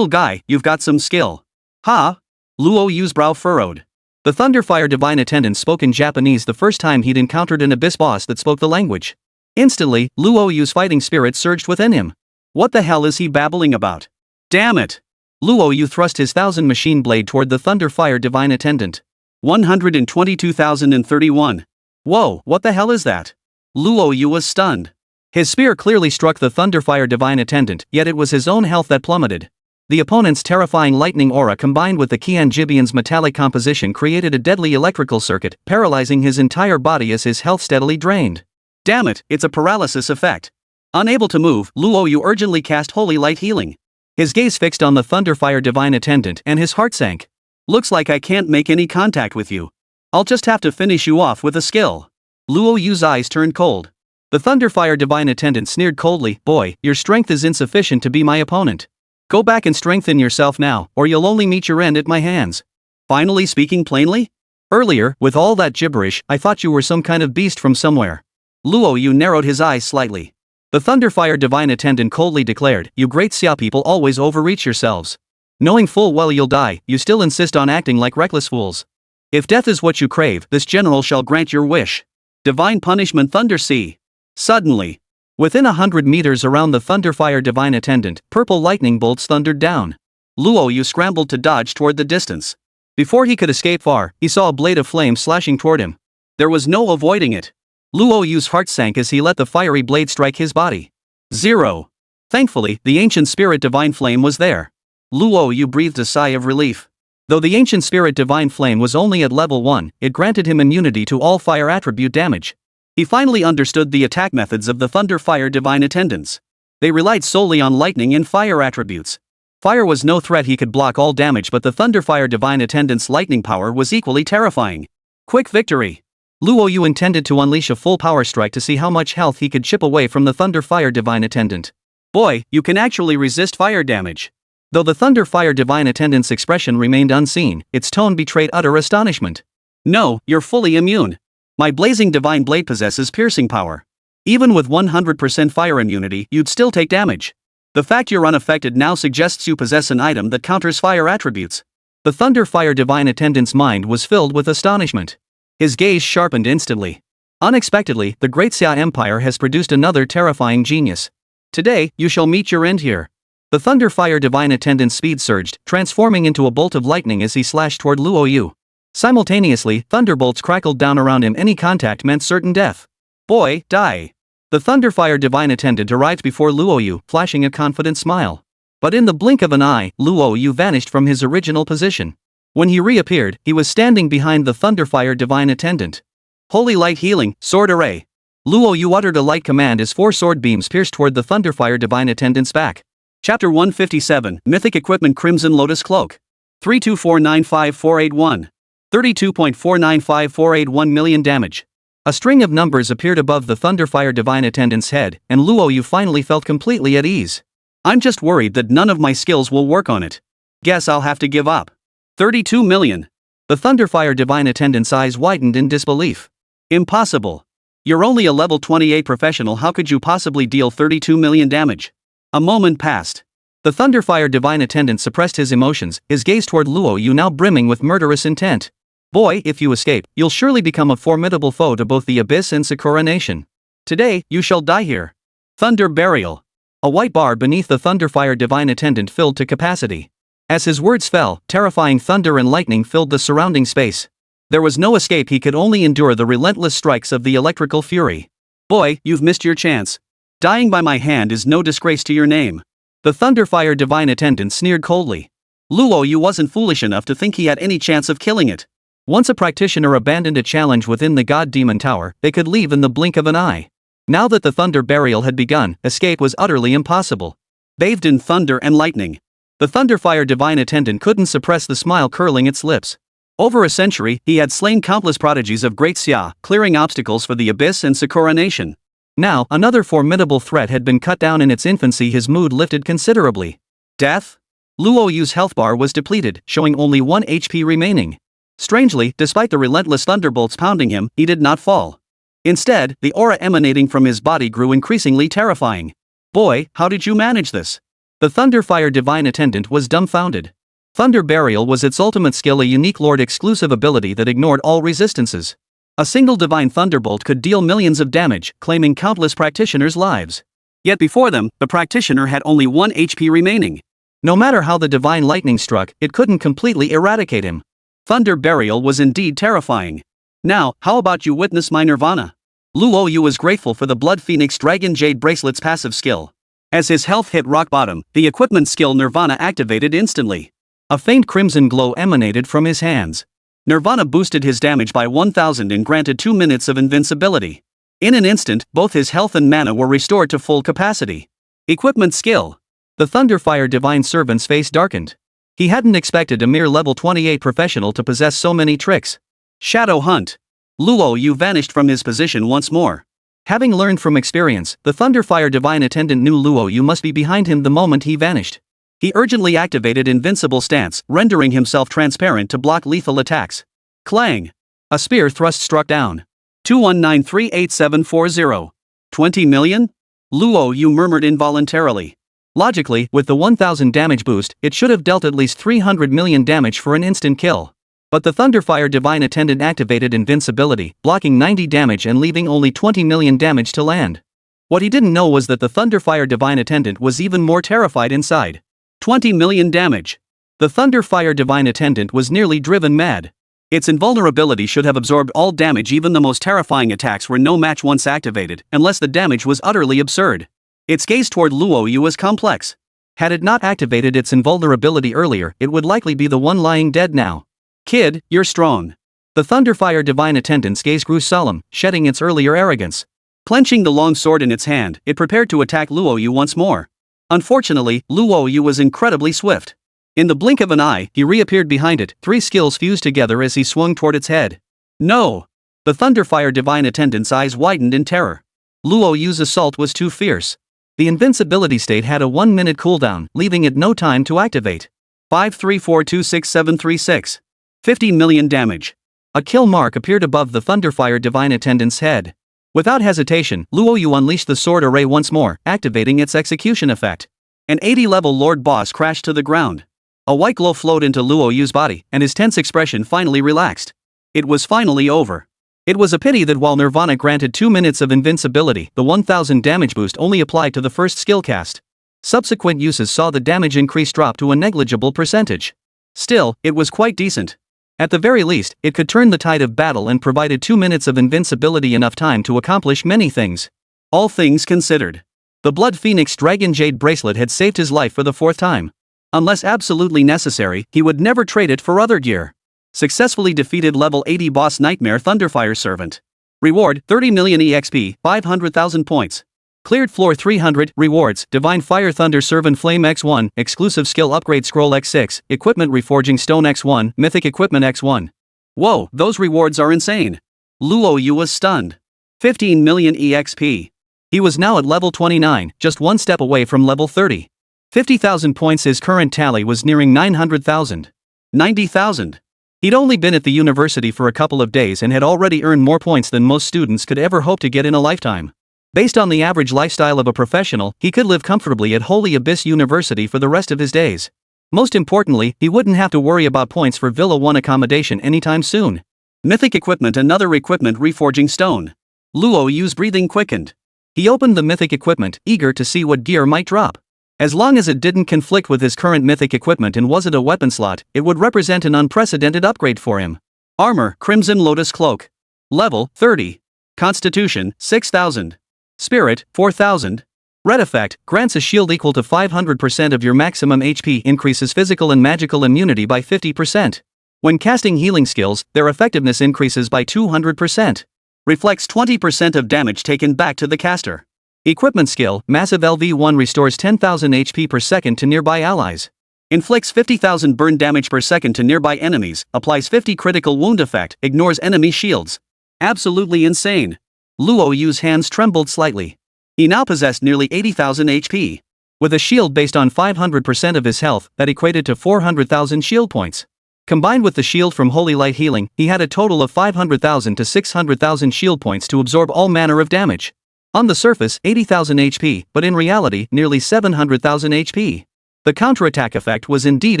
guy, you've got some skill. Ha! Luo Yu's brow furrowed. The Thunderfire Divine Attendant spoke in Japanese the first time he'd encountered an abyss boss that spoke the language. Instantly, Luo Yu's fighting spirit surged within him. What the hell is he babbling about? Damn it! Luo Yu thrust his 1,000 machine blade toward the Thunderfire Divine Attendant. 122,031. Whoa, what the hell is that? Luo Yu was stunned. His spear clearly struck the Thunderfire Divine Attendant, yet it was his own health that plummeted. The opponent's terrifying lightning aura combined with the Qian Jibian's metallic composition created a deadly electrical circuit, paralyzing his entire body as his health steadily drained. Damn it, it's a paralysis effect. Unable to move, Luo Yu urgently cast Holy Light Healing. His gaze fixed on the Thunderfire Divine Attendant and his heart sank. Looks like I can't make any contact with you. I'll just have to finish you off with a skill. Luo Yu's eyes turned cold. The Thunderfire Divine Attendant sneered coldly, boy, your strength is insufficient to be my opponent. Go back and strengthen yourself now, or you'll only meet your end at my hands. Finally speaking plainly? Earlier, with all that gibberish, I thought you were some kind of beast from somewhere. Luo Yu narrowed his eyes slightly. The Thunderfire Divine Attendant coldly declared, you great Xia people always overreach yourselves. Knowing full well you'll die, you still insist on acting like reckless fools. If death is what you crave, this general shall grant your wish. Divine Punishment Thunder Sea. Suddenly, within 100 meters around the Thunderfire Divine Attendant, purple lightning bolts thundered down. Luo Yu scrambled to dodge toward the distance. Before he could escape far, he saw a blade of flame slashing toward him. There was no avoiding it. Luo Yu's heart sank as he let the fiery blade strike his body. 0. Thankfully, the ancient spirit Divine Flame was there. Luo Yu breathed a sigh of relief. Though the ancient spirit Divine Flame was only at level 1, it granted him immunity to all fire attribute damage. He finally understood the attack methods of the Thunderfire Divine Attendants. They relied solely on lightning and fire attributes. Fire was no threat, he could block all damage, but the Thunderfire Divine Attendant's lightning power was equally terrifying. Quick victory! Luo Yu intended to unleash a full power strike to see how much health he could chip away from the Thunderfire Divine Attendant. Boy, you can actually resist fire damage. Though the Thunderfire Divine Attendant's expression remained unseen, its tone betrayed utter astonishment. No, you're fully immune. My Blazing Divine Blade possesses piercing power. Even with 100% fire immunity, you'd still take damage. The fact you're unaffected now suggests you possess an item that counters fire attributes. The Thunderfire Divine Attendant's mind was filled with astonishment. His gaze sharpened instantly. Unexpectedly, the Great Xia Empire has produced another terrifying genius. Today, you shall meet your end here. The Thunderfire Divine Attendant's speed surged, transforming into a bolt of lightning as he slashed toward Luo Yu. Simultaneously, thunderbolts crackled down around him. Any contact meant certain death. Boy, die. The Thunderfire Divine Attendant arrived before Luo Yu, flashing a confident smile. But in the blink of an eye, Luo Yu vanished from his original position. When he reappeared, he was standing behind the Thunderfire Divine Attendant. Holy Light Healing, Sword Array. Luo Yu uttered a light command as 4 sword beams pierced toward the Thunderfire Divine Attendant's back. Chapter 157, Mythic Equipment Crimson Lotus Cloak. 324954881. 32.495481 million damage. A string of numbers appeared above the Thunderfire Divine Attendant's head, and Luo Yu finally felt completely at ease. I'm just worried that none of my skills will work on it. Guess I'll have to give up. 32 million. The Thunderfire Divine Attendant's eyes widened in disbelief. Impossible. You're only a level 28 professional, how could you possibly deal 32 million damage? A moment passed. The Thunderfire Divine Attendant suppressed his emotions, his gaze toward Luo Yu now brimming with murderous intent. Boy, if you escape, you'll surely become a formidable foe to both the Abyss and Sakura Nation. Today, you shall die here. Thunder Burial. A white bar beneath the Thunderfire Divine Attendant filled to capacity. As his words fell, terrifying thunder and lightning filled the surrounding space. There was no escape, he could only endure the relentless strikes of the electrical fury. Boy, you've missed your chance. Dying by my hand is no disgrace to your name. The Thunderfire Divine Attendant sneered coldly. Luo Yu wasn't foolish enough to think he had any chance of killing it. Once a practitioner abandoned a challenge within the God Demon Tower, they could leave in the blink of an eye. Now that the Thunder Burial had begun, escape was utterly impossible. Bathed in thunder and lightning, the Thunderfire Divine Attendant couldn't suppress the smile curling its lips. Over a century, he had slain countless prodigies of Great Xia, clearing obstacles for the Abyss and Sakura Nation. Now, another formidable threat had been cut down in its infancy. His mood lifted considerably. Death? Luo Yu's health bar was depleted, showing only 1 HP remaining. Strangely, despite the relentless thunderbolts pounding him, he did not fall. Instead, the aura emanating from his body grew increasingly terrifying. Boy, how did you manage this? The Thunderfire Divine Attendant was dumbfounded. Thunder Burial was its ultimate skill, a unique Lord-exclusive ability that ignored all resistances. A single Divine Thunderbolt could deal millions of damage, claiming countless practitioners' lives. Yet before them, the practitioner had only 1 HP remaining. No matter how the Divine Lightning struck, it couldn't completely eradicate him. Thunder Burial was indeed terrifying. Now, how about you witness my nirvana? Luo Yu was grateful for the Blood Phoenix Dragon Jade Bracelet's passive skill. As his health hit rock bottom, the equipment skill Nirvana activated instantly. A faint crimson glow emanated from his hands. Nirvana boosted his damage by 1000 and granted 2 minutes of invincibility. In an instant, both his health and mana were restored to full capacity. Equipment skill. The Thunderfire Divine Servant's face darkened. He hadn't expected a mere level 28 professional to possess so many tricks. Shadow Hunt. Luo Yu vanished from his position once more. Having learned from experience, the Thunderfire Divine Attendant knew Luo Yu must be behind him the moment he vanished. He urgently activated Invincible Stance, rendering himself transparent to block lethal attacks. Clang! A spear thrust struck down. 21938740. 20 million? Luo Yu murmured involuntarily. Logically, with the 1000 damage boost, it should have dealt at least 300 million damage for an instant kill. But the Thunderfire Divine Attendant activated invincibility, blocking 90 damage and leaving only 20 million damage to land. What he didn't know was that the Thunderfire Divine Attendant was even more terrified inside. 20 million damage. The Thunderfire Divine Attendant was nearly driven mad. Its invulnerability should have absorbed all damage. Even the most terrifying attacks were no match once activated, unless the damage was utterly absurd. Its gaze toward Luo Yu was complex. Had it not activated its invulnerability earlier, it would likely be the one lying dead now. Kid, you're strong. The Thunderfire Divine Attendant's gaze grew solemn, shedding its earlier arrogance. Clenching the long sword in its hand, it prepared to attack Luo Yu once more. Unfortunately, Luo Yu was incredibly swift. In the blink of an eye, he reappeared behind it, 3 skills fused together as he swung toward its head. No! The Thunderfire Divine Attendant's eyes widened in terror. Luo Yu's assault was too fierce. The invincibility state had a 1-minute cooldown, leaving it no time to activate. 534266736. 50 million damage. A kill mark appeared above the Thunderfire Divine Attendant's head. Without hesitation, Luo Yu unleashed the sword array once more, activating its execution effect. An 80-level Lord Boss crashed to the ground. A white glow flowed into Luo Yu's body, and his tense expression finally relaxed. It was finally over. It was a pity that while Nirvana granted 2 minutes of invincibility, the 1000 damage boost only applied to the first skill cast. Subsequent uses saw the damage increase drop to a negligible percentage. Still, it was quite decent. At the very least, it could turn the tide of battle and provided 2 minutes of invincibility enough time to accomplish many things. All things considered. The Blood Phoenix Dragon Jade bracelet had saved his life for the 4th time. Unless absolutely necessary, he would never trade it for other gear. Successfully defeated level 80 boss Nightmare Thunderfire Servant. Reward, 30 million EXP, 500,000 points. Cleared floor 300, rewards, Divine Fire Thunder Servant Flame X1, exclusive skill upgrade Scroll X6, equipment Reforging Stone X1, mythic equipment X1. Whoa, those rewards are insane. Luo Yu was stunned. 15 million EXP. He was now at level 29, just one step away from level 30. 50,000 points. His current tally was nearing 900,000. 90,000. He'd only been at the university for a couple of days and had already earned more points than most students could ever hope to get in a lifetime. Based on the average lifestyle of a professional, he could live comfortably at Holy Abyss University for the rest of his days. Most importantly, he wouldn't have to worry about points for Villa 1 accommodation anytime soon. Mythic equipment. Another equipment Reforging Stone. Luo Yu's breathing quickened. He opened the mythic equipment, eager to see what gear might drop. As long as it didn't conflict with his current mythic equipment and wasn't a weapon slot, it would represent an unprecedented upgrade for him. Armor, Crimson Lotus Cloak. Level, 30. Constitution, 6000. Spirit, 4000. Red effect, grants a shield equal to 500% of your maximum HP, increases physical and magical immunity by 50%. When casting healing skills, their effectiveness increases by 200%. Reflects 20% of damage taken back to the caster. Equipment skill, Massive LV1 restores 10,000 HP per second to nearby allies. Inflicts 50,000 burn damage per second to nearby enemies, applies 50 critical wound effect, ignores enemy shields. Absolutely insane. Luo Yu's hands trembled slightly. He now possessed nearly 80,000 HP. With a shield based on 500% of his health, that equated to 400,000 shield points. Combined with the shield from Holy Light Healing, he had a total of 500,000 to 600,000 shield points to absorb all manner of damage. On the surface, 80,000 HP, but in reality, nearly 700,000 HP. The counterattack effect was indeed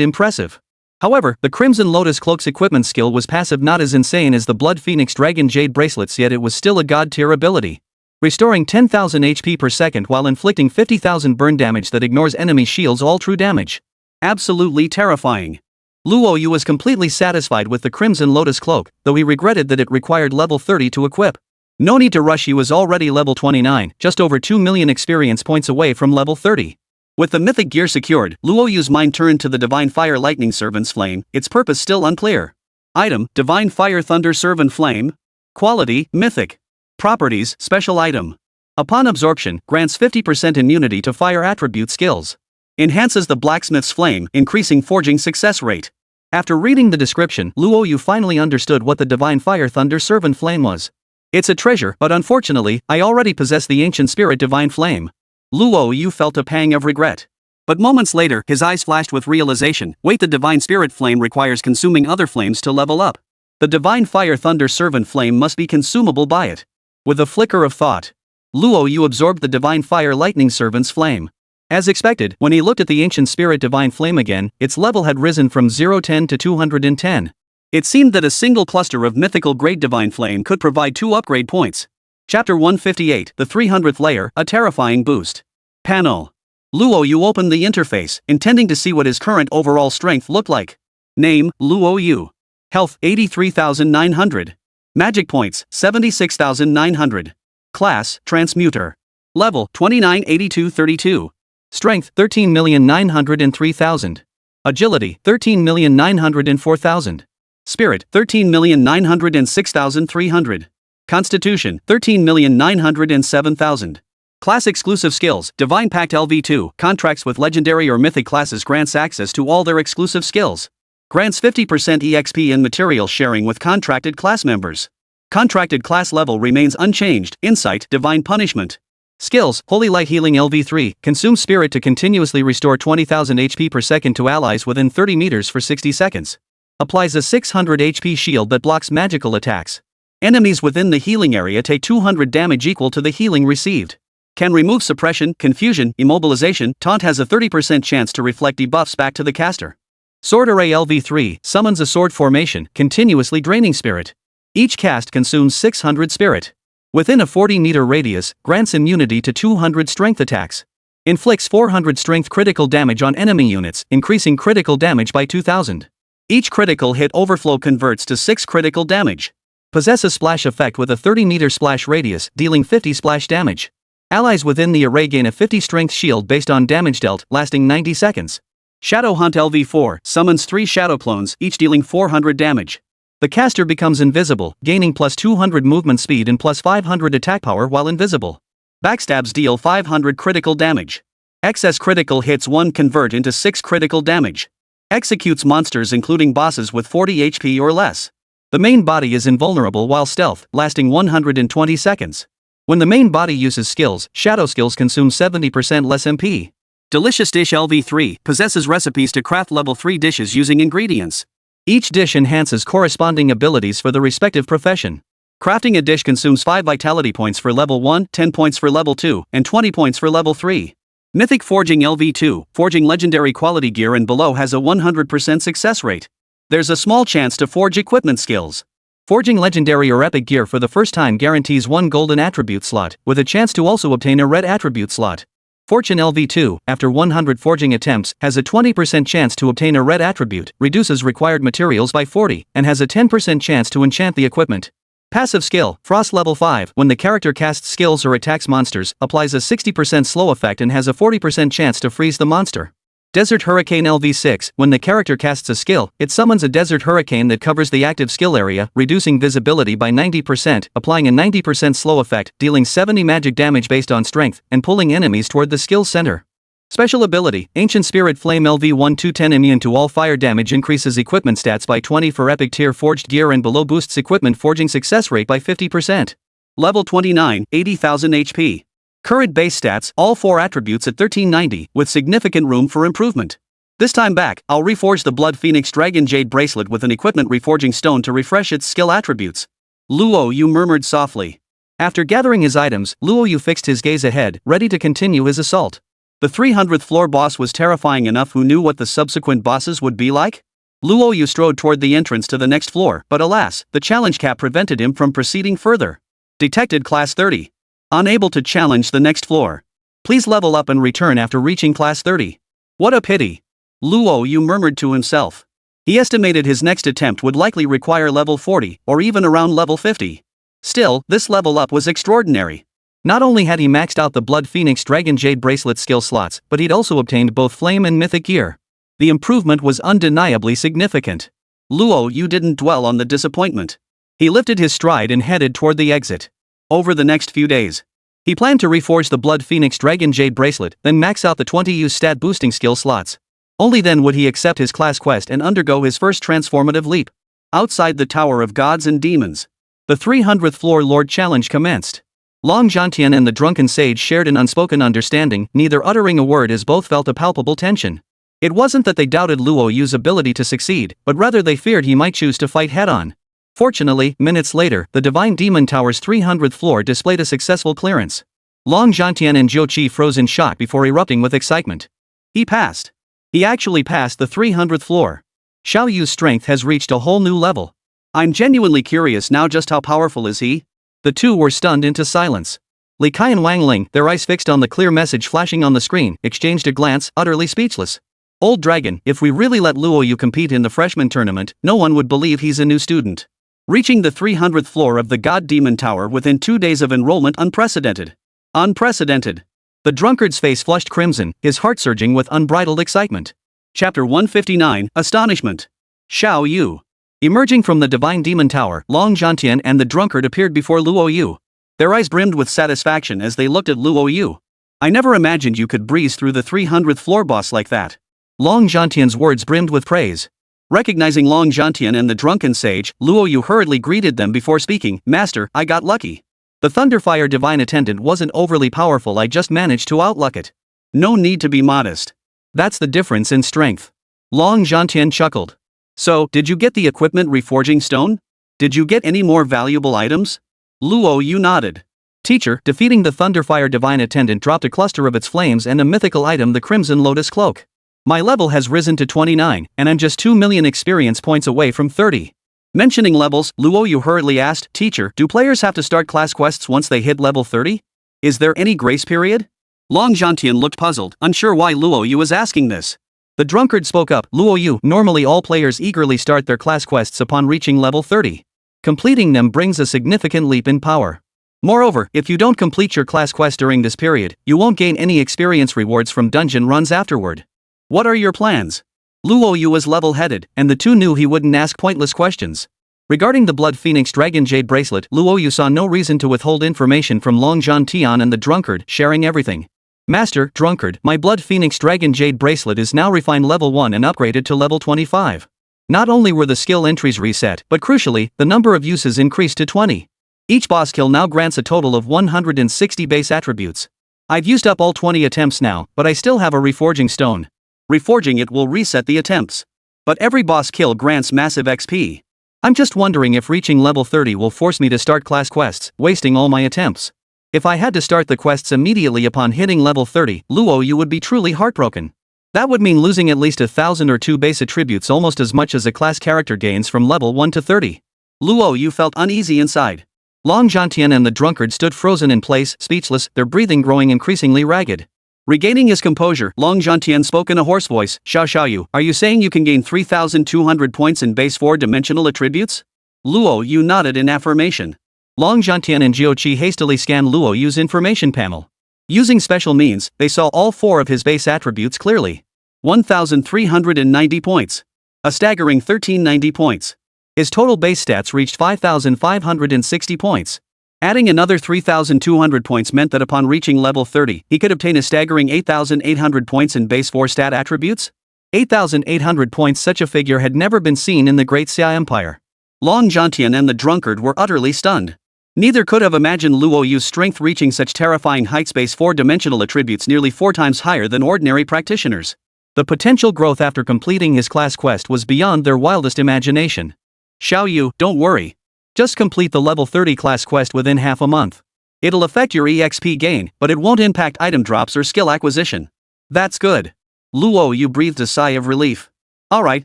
impressive. However, the Crimson Lotus Cloak's equipment skill was passive, not as insane as the Blood Phoenix Dragon Jade bracelets, yet it was still a god-tier ability. Restoring 10,000 HP per second while inflicting 50,000 burn damage that ignores enemy shields, all true damage. Absolutely terrifying. Luo Yu was completely satisfied with the Crimson Lotus Cloak, though he regretted that it required level 30 to equip. No need to rush, he was already level 29, just over 2 million experience points away from level 30. With the mythic gear secured, Luo Yu's mind turned to the Divine Fire Lightning Servant's Flame, its purpose still unclear. Item, Divine Fire Thunder Servant Flame. Quality, Mythic. Properties, Special Item. Upon absorption, grants 50% immunity to fire attribute skills. Enhances the Blacksmith's Flame, increasing forging success rate. After reading the description, Luo Yu finally understood what the Divine Fire Thunder Servant Flame was. It's a treasure, but unfortunately, I already possess the Ancient Spirit Divine Flame. Luo Yu felt a pang of regret. But moments later, his eyes flashed with realization. Wait, the Divine Spirit Flame requires consuming other flames to level up. The Divine Fire Thunder Servant Flame must be consumable by it. With a flicker of thought, Luo Yu absorbed the Divine Fire Lightning Servant's Flame. As expected, when he looked at the Ancient Spirit Divine Flame again, its level had risen from 010 to 210. It seemed that a single cluster of mythical grade Divine Flame could provide 2 upgrade points. Chapter 158, the 300th layer, a terrifying boost. Panel. Luo Yu opened the interface, intending to see what his current overall strength looked like. Name, Luo Yu. Health, 83,900. Magic points, 76,900. Class, Transmuter. Level, 298232. Strength, 13,903,000. Agility, 13,904,000. Spirit, 13,906,300. Constitution, 13,907,000. Class exclusive skills. Divine Pact LV2 contracts with legendary or mythic classes, grants access to all their exclusive skills. Grants 50% EXP and material sharing with contracted class members. Contracted class level remains unchanged. Insight. Divine Punishment. Skills. Holy Light Healing LV3 consumes spirit to continuously restore 20,000 HP per second to allies within 30 meters for 60 seconds. Applies a 600 HP shield that blocks magical attacks. Enemies within the healing area take 200 damage equal to the healing received. Can remove suppression, confusion, immobilization. Taunt has a 30% chance to reflect debuffs back to the caster. Sword Array LV3 summons a sword formation, continuously draining spirit. Each cast consumes 600 spirit. Within a 40-meter radius, grants immunity to 200 strength attacks. Inflicts 400 strength critical damage on enemy units, increasing critical damage by 2000. Each critical hit overflow converts to 6 critical damage. Possess a splash effect with a 30-meter splash radius, dealing 50 splash damage. Allies within the array gain a 50 strength shield based on damage dealt, lasting 90 seconds. Shadow Hunt LV4 summons 3 shadow clones, each dealing 400 damage. The caster becomes invisible, gaining plus 200 movement speed and plus 500 attack power while invisible. Backstabs deal 500 critical damage. Excess critical hits 1 convert into 6 critical damage. Executes monsters including bosses with 40 HP or less. The main body is invulnerable while stealth, lasting 120 seconds. When the main body uses skills, shadow skills consume 70% less MP. Delicious Dish LV3 possesses recipes to craft level 3 dishes using ingredients. Each dish enhances corresponding abilities for the respective profession. Crafting a dish consumes 5 vitality points for level 1, 10 points for level 2, and 20 points for level 3. Mythic Forging LV2, forging legendary quality gear and below has a 100% success rate. There's a small chance to forge equipment skills. Forging legendary or epic gear for the first time guarantees 1 golden attribute slot, with a chance to also obtain a red attribute slot. Fortune LV2, after 100 forging attempts, has a 20% chance to obtain a red attribute, reduces required materials by 40, and has a 10% chance to enchant the equipment. Passive skill, Frost level 5, when the character casts skills or attacks monsters, applies a 60% slow effect and has a 40% chance to freeze the monster. Desert Hurricane LV6, when the character casts a skill, it summons a desert hurricane that covers the active skill area, reducing visibility by 90%, applying a 90% slow effect, dealing 70 magic damage based on strength, and pulling enemies toward the skill center. Special ability, Ancient Spirit Flame LV1 210 immune to all fire damage, increases equipment stats by 20 for epic tier forged gear and below, boosts equipment forging success rate by 50%. Level 29, 80,000 HP. Current base stats, all 4 attributes at 1390, with significant room for improvement. This time back, I'll reforge the Blood Phoenix Dragon Jade Bracelet with an equipment reforging stone to refresh its skill attributes. Luo Yu murmured softly. After gathering his items, Luo Yu fixed his gaze ahead, ready to continue his assault. The 300th floor boss was terrifying enough. Who knew what the subsequent bosses would be like? Luo Yu strode toward the entrance to the next floor, but alas, the challenge cap prevented him from proceeding further. Detected Class 30. Unable to challenge the next floor. Please level up and return after reaching Class 30. What a pity. Luo Yu murmured to himself. He estimated his next attempt would likely require level 40, or even around level 50. Still, this level up was extraordinary. Not only had he maxed out the Blood Phoenix Dragon Jade Bracelet skill slots, but he'd also obtained both Flame and Mythic gear. The improvement was undeniably significant. Luo Yu didn't dwell on the disappointment. He lifted his stride and headed toward the exit. Over the next few days, he planned to reforge the Blood Phoenix Dragon Jade Bracelet, then max out the 20 use stat boosting skill slots. Only then would he accept his class quest and undergo his first transformative leap. Outside the Tower of Gods and Demons, the 300th floor Lord Challenge commenced. Long Zhantian and the drunken sage shared an unspoken understanding, neither uttering a word as both felt a palpable tension. It wasn't that they doubted Luo Yu's ability to succeed, but rather they feared he might choose to fight head-on. Fortunately, minutes later, the Divine Demon Tower's 300th floor displayed a successful clearance. Long Zhantian and Zhou Qi froze in shock before erupting with excitement. He passed. He actually passed the 300th floor. Xiao Yu's strength has reached a whole new level. I'm genuinely curious now, just how powerful is he? The two were stunned into silence. Li Kai and Wang Ling, their eyes fixed on the clear message flashing on the screen, exchanged a glance, utterly speechless. Old Dragon, if we really let Luo Yu compete in the freshman tournament, no one would believe he's a new student. Reaching the 300th floor of the God Demon Tower within 2 days of enrollment, unprecedented. Unprecedented. The drunkard's face flushed crimson, his heart surging with unbridled excitement. Chapter 159, Astonishment. Xiao Yu. Emerging from the Divine Demon Tower, Long Zhantian and the drunkard appeared before Luo Yu. Their eyes brimmed with satisfaction as they looked at Luo Yu. I never imagined you could breeze through the 300th floor boss like that. Long Zhantian's words brimmed with praise. Recognizing Long Zhantian and the drunken sage, Luo Yu hurriedly greeted them before speaking. Master, I got lucky. The Thunderfire Divine Attendant wasn't overly powerful, I just managed to outluck it. No need to be modest. That's the difference in strength. Long Zhantian chuckled. So, did you get the equipment reforging stone? Did you get any more valuable items? Luo Yu nodded. Teacher, defeating the Thunderfire Divine Attendant dropped a cluster of its flames and a mythical item, the Crimson Lotus Cloak. My level has risen to 29, and I'm just 2 million experience points away from 30. Mentioning levels, Luo Yu hurriedly asked, Teacher, do players have to start class quests once they hit level 30? Is there any grace period? Long Zhantian looked puzzled, unsure why Luo Yu was asking this. The drunkard spoke up. Luo Yu, normally all players eagerly start their class quests upon reaching level 30. Completing them brings a significant leap in power. Moreover, if you don't complete your class quest during this period, you won't gain any experience rewards from dungeon runs afterward. What are your plans? Luo Yu was level-headed, and the two knew he wouldn't ask pointless questions. Regarding the Blood Phoenix Dragon Jade Bracelet, Luo Yu saw no reason to withhold information from Long Zhantian and the drunkard, sharing everything. Master, drunkard, my Blood Phoenix Dragon Jade Bracelet is now refined level 1 and upgraded to level 25. Not only were the skill entries reset, but crucially, the number of uses increased to 20. Each boss kill now grants a total of 160 base attributes. I've used up all 20 attempts now, but I still have a reforging stone. Reforging it will reset the attempts. But every boss kill grants massive XP. I'm just wondering if reaching level 30 will force me to start class quests, wasting all my attempts. If I had to start the quests immediately upon hitting level 30, Luo Yu would be truly heartbroken. That would mean losing at least 1,000 or 2 base attributes, almost as much as a class character gains from level 1 to 30. Luo Yu felt uneasy inside. Long Zhantian and the drunkard stood frozen in place, speechless, their breathing growing increasingly ragged. Regaining his composure, Long Zhantian spoke in a hoarse voice, Xiao, are you saying you can gain 3,200 points in base 4-dimensional attributes? Luo Yu nodded in affirmation. Long Zhantian and Jiuqi hastily scanned Luo Yu's information panel. Using special means, they saw all 4 of his base attributes clearly. 1,390 points. A staggering 1,390 points. His total base stats reached 5,560 points. Adding another 3,200 points meant that upon reaching level 30, he could obtain a staggering 8,800 points in base 4 stat attributes? 8,800 points, such a figure had never been seen in the Great Xia Empire. Long Zhantian and the drunkard were utterly stunned. Neither could have imagined Luo Yu's strength reaching such terrifying heights, base 4-dimensional attributes nearly 4 times higher than ordinary practitioners. The potential growth after completing his class quest was beyond their wildest imagination. Xiao Yu, don't worry. Just complete the level 30 class quest within half a month. It'll affect your EXP gain, but it won't impact item drops or skill acquisition. That's good. Luo Yu breathed a sigh of relief. Alright,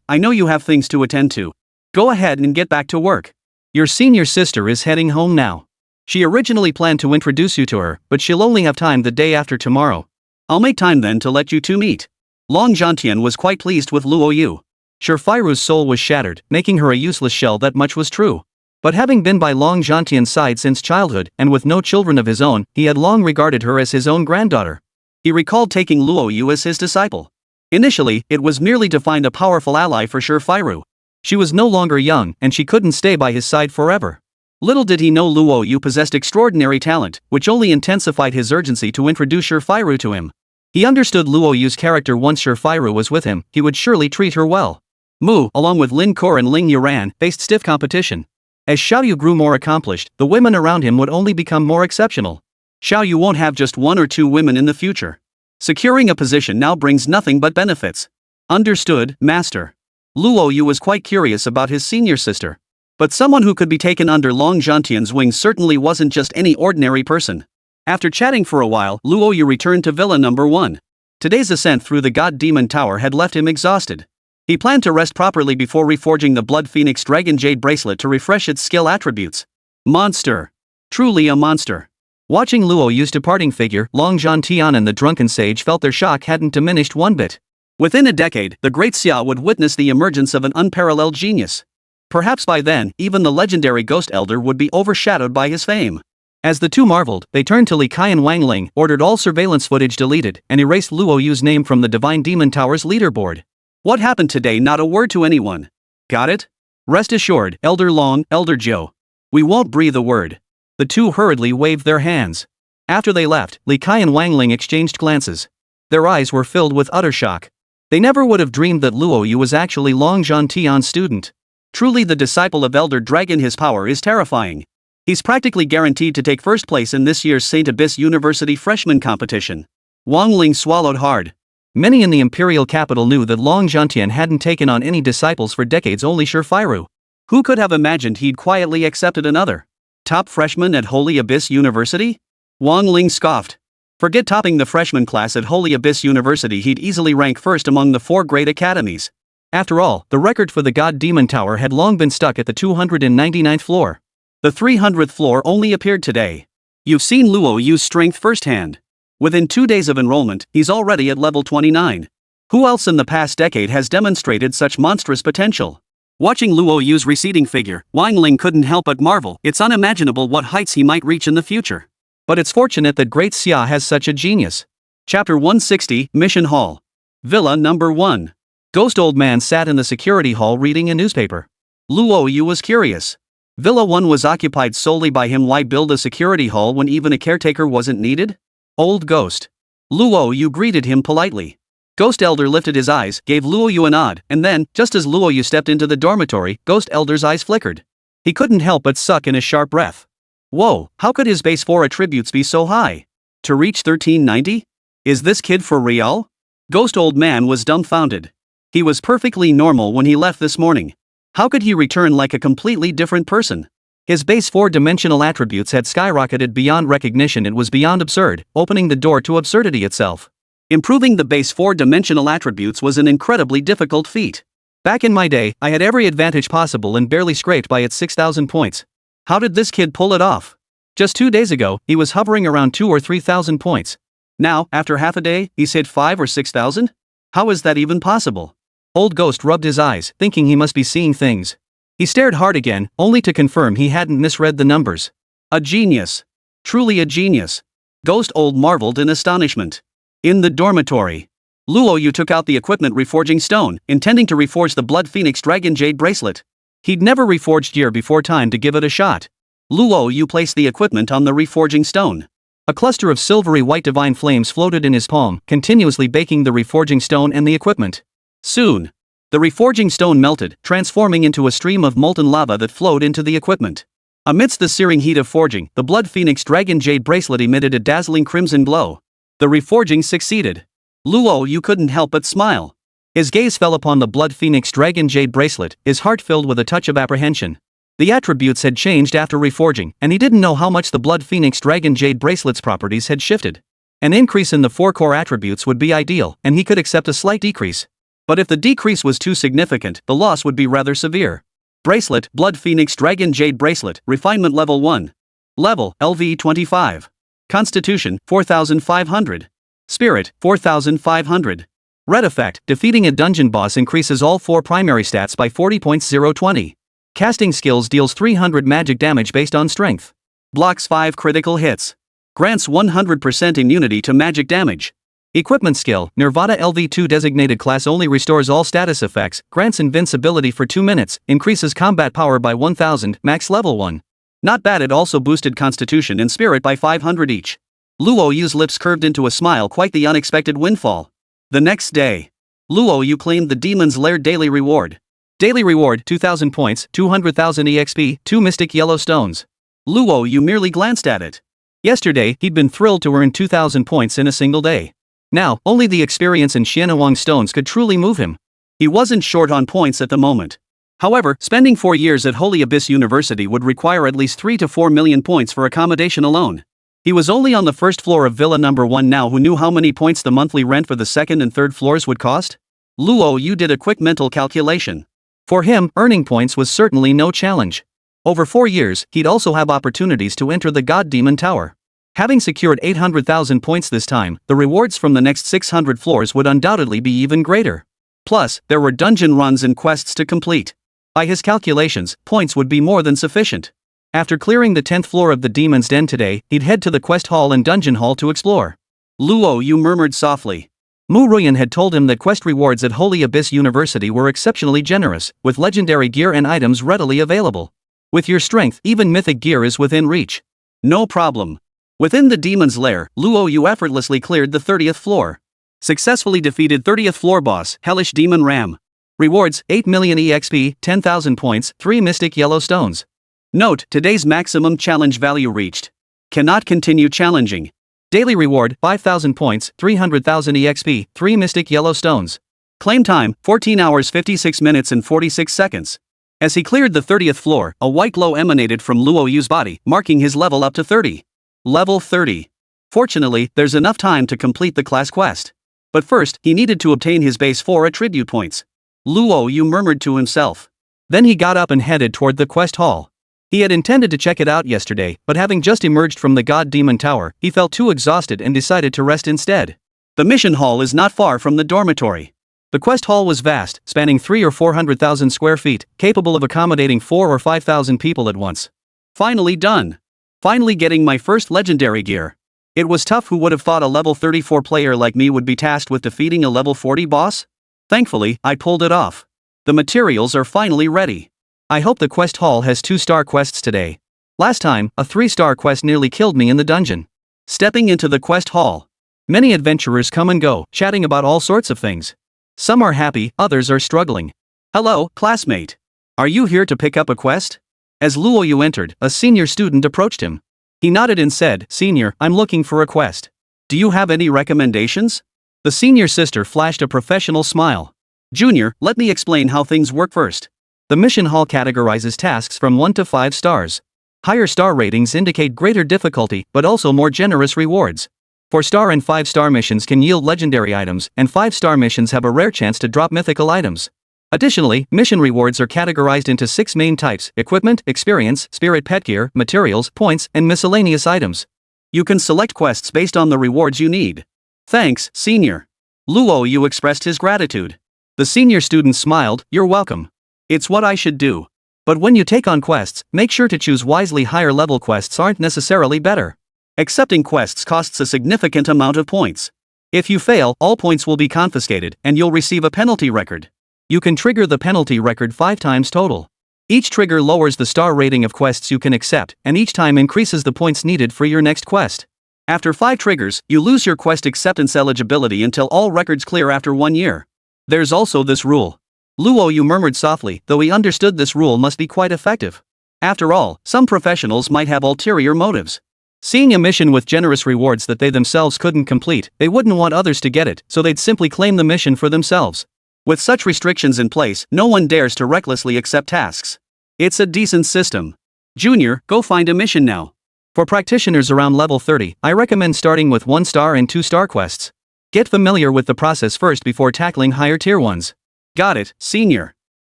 I know you have things to attend to. Go ahead and get back to work. Your senior sister is heading home now. She originally planned to introduce you to her, but she'll only have time the day after tomorrow. I'll make time then to let you two meet. Long Zhantian was quite pleased with Luo Yu. Shurfairu's soul was shattered, making her a useless shell. That much was true. But having been by Long Zhantian's side since childhood, and with no children of his own, he had long regarded her as his own granddaughter. He recalled taking Luo Yu as his disciple. Initially, it was merely to find a powerful ally for Shurfairu. She was no longer young, and she couldn't stay by his side forever. Little did he know Luo Yu possessed extraordinary talent, which only intensified his urgency to introduce Shurfairu to him. He understood Luo Yu's character. Once Shurfairu was with him, he would surely treat her well. Mu, along with Lin Kur and Ling Yuran, faced stiff competition. As Xiao Yu grew more accomplished, the women around him would only become more exceptional. Xiao Yu won't have just 1 or 2 women in the future. Securing a position now brings nothing but benefits. Understood, master. Luo Yu was quite curious about his senior sister. But someone who could be taken under Long Zhantian's wing certainly wasn't just any ordinary person. After chatting for a while, Luo Yu returned to Villa number 1. Today's ascent through the God Demon Tower had left him exhausted. He planned to rest properly before reforging the Blood Phoenix Dragon Jade Bracelet to refresh its skill attributes. Monster. Truly a monster. Watching Luo Yu's departing figure, Long Zhantian and the drunken sage felt their shock hadn't diminished one bit. Within a decade, the Great Xia would witness the emergence of an unparalleled genius. Perhaps by then, even the legendary Ghost Elder would be overshadowed by his fame. As the two marveled, they turned to Li Kai and Wang Ling, ordered all surveillance footage deleted, and erased Luo Yu's name from the Divine Demon Tower's leaderboard. What happened today? Not a word to anyone. Got it? Rest assured, Elder Long, Elder Zhou. We won't breathe a word. The two hurriedly waved their hands. After they left, Li Kai and Wang Ling exchanged glances. Their eyes were filled with utter shock. They never would have dreamed that Luo Yu was actually Long Zhantian's student. Truly, the disciple of Elder Dragon, his power is terrifying. He's practically guaranteed to take first place in this year's St. Abyss University freshman competition. Wang Ling swallowed hard. Many in the imperial capital knew that Long Zhantian hadn't taken on any disciples for decades, only Shifu. Who could have imagined he'd quietly accepted another top freshman at Holy Abyss University? Wang Ling scoffed. Forget topping the freshman class at Holy Abyss University, he'd easily rank first among the 4 great academies. After all, the record for the God Demon Tower had long been stuck at the 299th floor. The 300th floor only appeared today. You've seen Luo Yu's strength firsthand. Within 2 days of enrollment, he's already at level 29. Who else in the past decade has demonstrated such monstrous potential? Watching Luo Yu's receding figure, Wang Ling couldn't help but marvel. It's unimaginable what heights he might reach in the future. But it's fortunate that Great Xia has such a genius. Chapter 160, Mission Hall. Villa number 1. Ghost Old Man sat in the security hall reading a newspaper. Luo Yu was curious. Villa 1 was occupied solely by him. Why build a security hall when even a caretaker wasn't needed? Old Ghost. Luo Yu greeted him politely. Ghost Elder lifted his eyes, gave Luo Yu a nod, and then, just as Luo Yu stepped into the dormitory, Ghost Elder's eyes flickered. He couldn't help but suck in a sharp breath. Whoa, how could his base 4 attributes be so high? To reach 1390? Is this kid for real? Ghost Old Man was dumbfounded. He was perfectly normal when he left this morning. How could he return like a completely different person? His base 4-dimensional attributes had skyrocketed beyond recognition. It was beyond absurd, opening the door to absurdity itself. Improving the base 4-dimensional attributes was an incredibly difficult feat. Back in my day, I had every advantage possible and barely scraped by its 6,000 points. How did this kid pull it off? Just 2 days ago, he was hovering around 2,000 or 3,000 points. Now, after half a day, he's hit 5,000 or 6,000? How is that even possible? Old Ghost rubbed his eyes, thinking he must be seeing things. He stared hard again, only to confirm he hadn't misread the numbers. A genius. Truly a genius. Ghost Old marveled in astonishment. In the dormitory, Luo Yu took out the equipment reforging stone, intending to reforge the Blood Phoenix Dragon Jade bracelet. He'd never reforged gear before, time to give it a shot. Luo Yu placed the equipment on the reforging stone. A cluster of silvery white divine flames floated in his palm, continuously baking the reforging stone and the equipment. Soon, the reforging stone melted, transforming into a stream of molten lava that flowed into the equipment. Amidst the searing heat of forging, the Blood Phoenix Dragon Jade bracelet emitted a dazzling crimson glow. The reforging succeeded. Luo Yu couldn't help but smile. His gaze fell upon the Blood Phoenix Dragon Jade bracelet, his heart filled with a touch of apprehension. The attributes had changed after reforging, and he didn't know how much the Blood Phoenix Dragon Jade bracelet's properties had shifted. An increase in the 4 core attributes would be ideal, and he could accept a slight decrease. But if the decrease was too significant, the loss would be rather severe. Bracelet, Blood Phoenix Dragon Jade bracelet, refinement level 1. Level, LV 25. Constitution, 4,500. Spirit, 4,500. Red effect, defeating a dungeon boss increases all 4 primary stats by 40.020. Casting skills deals 300 magic damage based on strength. Blocks 5 critical hits. Grants 100% immunity to magic damage. Equipment skill, Nirvana LV2 designated class only restores all status effects, grants invincibility for 2 minutes, increases combat power by 1000, max level 1. Not bad. It also boosted Constitution and Spirit by 500 each. Luo Yu's lips curved into a smile, quite the unexpected windfall. The next day, Luo Yu claimed the Demon's Lair daily reward. Daily reward, 2,000 points, 200,000 EXP, 2 mystic yellow stones. Luo Yu merely glanced at it. Yesterday, he'd been thrilled to earn 2,000 points in a single day. Now, only the experience in Xianhuang stones could truly move him. He wasn't short on points at the moment. However, spending 4 years at Holy Abyss University would require at least 3 to 4 million points for accommodation alone. He was only on the first floor of Villa number 1 now. Who knew how many points the monthly rent for the second and third floors would cost? Luo Yu did a quick mental calculation. For him, earning points was certainly no challenge. Over 4 years, he'd also have opportunities to enter the God Demon Tower. Having secured 800,000 points this time, the rewards from the next 600 floors would undoubtedly be even greater. Plus, there were dungeon runs and quests to complete. By his calculations, points would be more than sufficient. After clearing the 10th floor of the Demon's Den today, he'd head to the quest hall and dungeon hall to explore. Luo Yu murmured softly. Mu Ruyan had told him that quest rewards at Holy Abyss University were exceptionally generous, with legendary gear and items readily available. With your strength, even mythic gear is within reach. No problem. Within the demon's lair, Luo Yu effortlessly cleared the 30th floor. Successfully defeated 30th floor boss, Hellish Demon Ram. Rewards, 8 million EXP, 10,000 points, 3 mystic yellow stones. Note, today's maximum challenge value reached. Cannot continue challenging. Daily reward, 5,000 points, 300,000 EXP, 3 mystic yellow stones. Claim time, 14 hours 56 minutes and 46 seconds. As he cleared the 30th floor, a white glow emanated from Luo Yu's body, marking his level up to 30. Level 30. Fortunately, there's enough time to complete the class quest. But first, he needed to obtain his base 4 attribute points. Luo Yu murmured to himself. Then he got up and headed toward the quest hall. He had intended to check it out yesterday, but having just emerged from the God Demon Tower, he felt too exhausted and decided to rest instead. The mission hall is not far from the dormitory. The quest hall was vast, spanning 300,000 or 400,000 square feet, capable of accommodating 4,000 or 5,000 people at once. Finally done. Finally getting my first legendary gear. It was tough. Who would have thought a level 34 player like me would be tasked with defeating a level 40 boss? Thankfully, I pulled it off. The materials are finally ready. I hope the quest hall has 2-star quests today. Last time, a 3-star quest nearly killed me in the dungeon. Stepping into the quest hall. Many adventurers come and go, chatting about all sorts of things. Some are happy, others are struggling. Hello, classmate. Are you here to pick up a quest? As Luo Yu entered, a senior student approached him. He nodded and said, Senior, I'm looking for a quest. Do you have any recommendations? The senior sister flashed a professional smile. Junior, let me explain how things work first. The mission hall categorizes tasks from 1 to 5 stars. Higher star ratings indicate greater difficulty, but also more generous rewards. 4-star and 5-star missions can yield legendary items, and 5-star missions have a rare chance to drop mythical items. Additionally, mission rewards are categorized into 6 main types: equipment, experience, spirit pet gear, materials, points, and miscellaneous items. You can select quests based on the rewards you need. Thanks, Senior. Luo Yu expressed his gratitude. The senior student smiled, You're welcome. It's what I should do. But when you take on quests, make sure to choose wisely. Higher level quests aren't necessarily better. Accepting quests costs a significant amount of points. If you fail, all points will be confiscated, and you'll receive a penalty record. You can trigger the penalty record 5 times total. Each trigger lowers the star rating of quests you can accept, and each time increases the points needed for your next quest. After 5 triggers, you lose your quest acceptance eligibility until all records clear after 1 year. There's also this rule. Luo Yu murmured softly, though he understood this rule must be quite effective. After all, some professionals might have ulterior motives. Seeing a mission with generous rewards that they themselves couldn't complete, they wouldn't want others to get it, so they'd simply claim the mission for themselves. With such restrictions in place, no one dares to recklessly accept tasks. It's a decent system. Junior, go find a mission now. For practitioners around level 30, I recommend starting with 1-star and 2-star quests. Get familiar with the process first before tackling higher tier ones. Got it, Senior.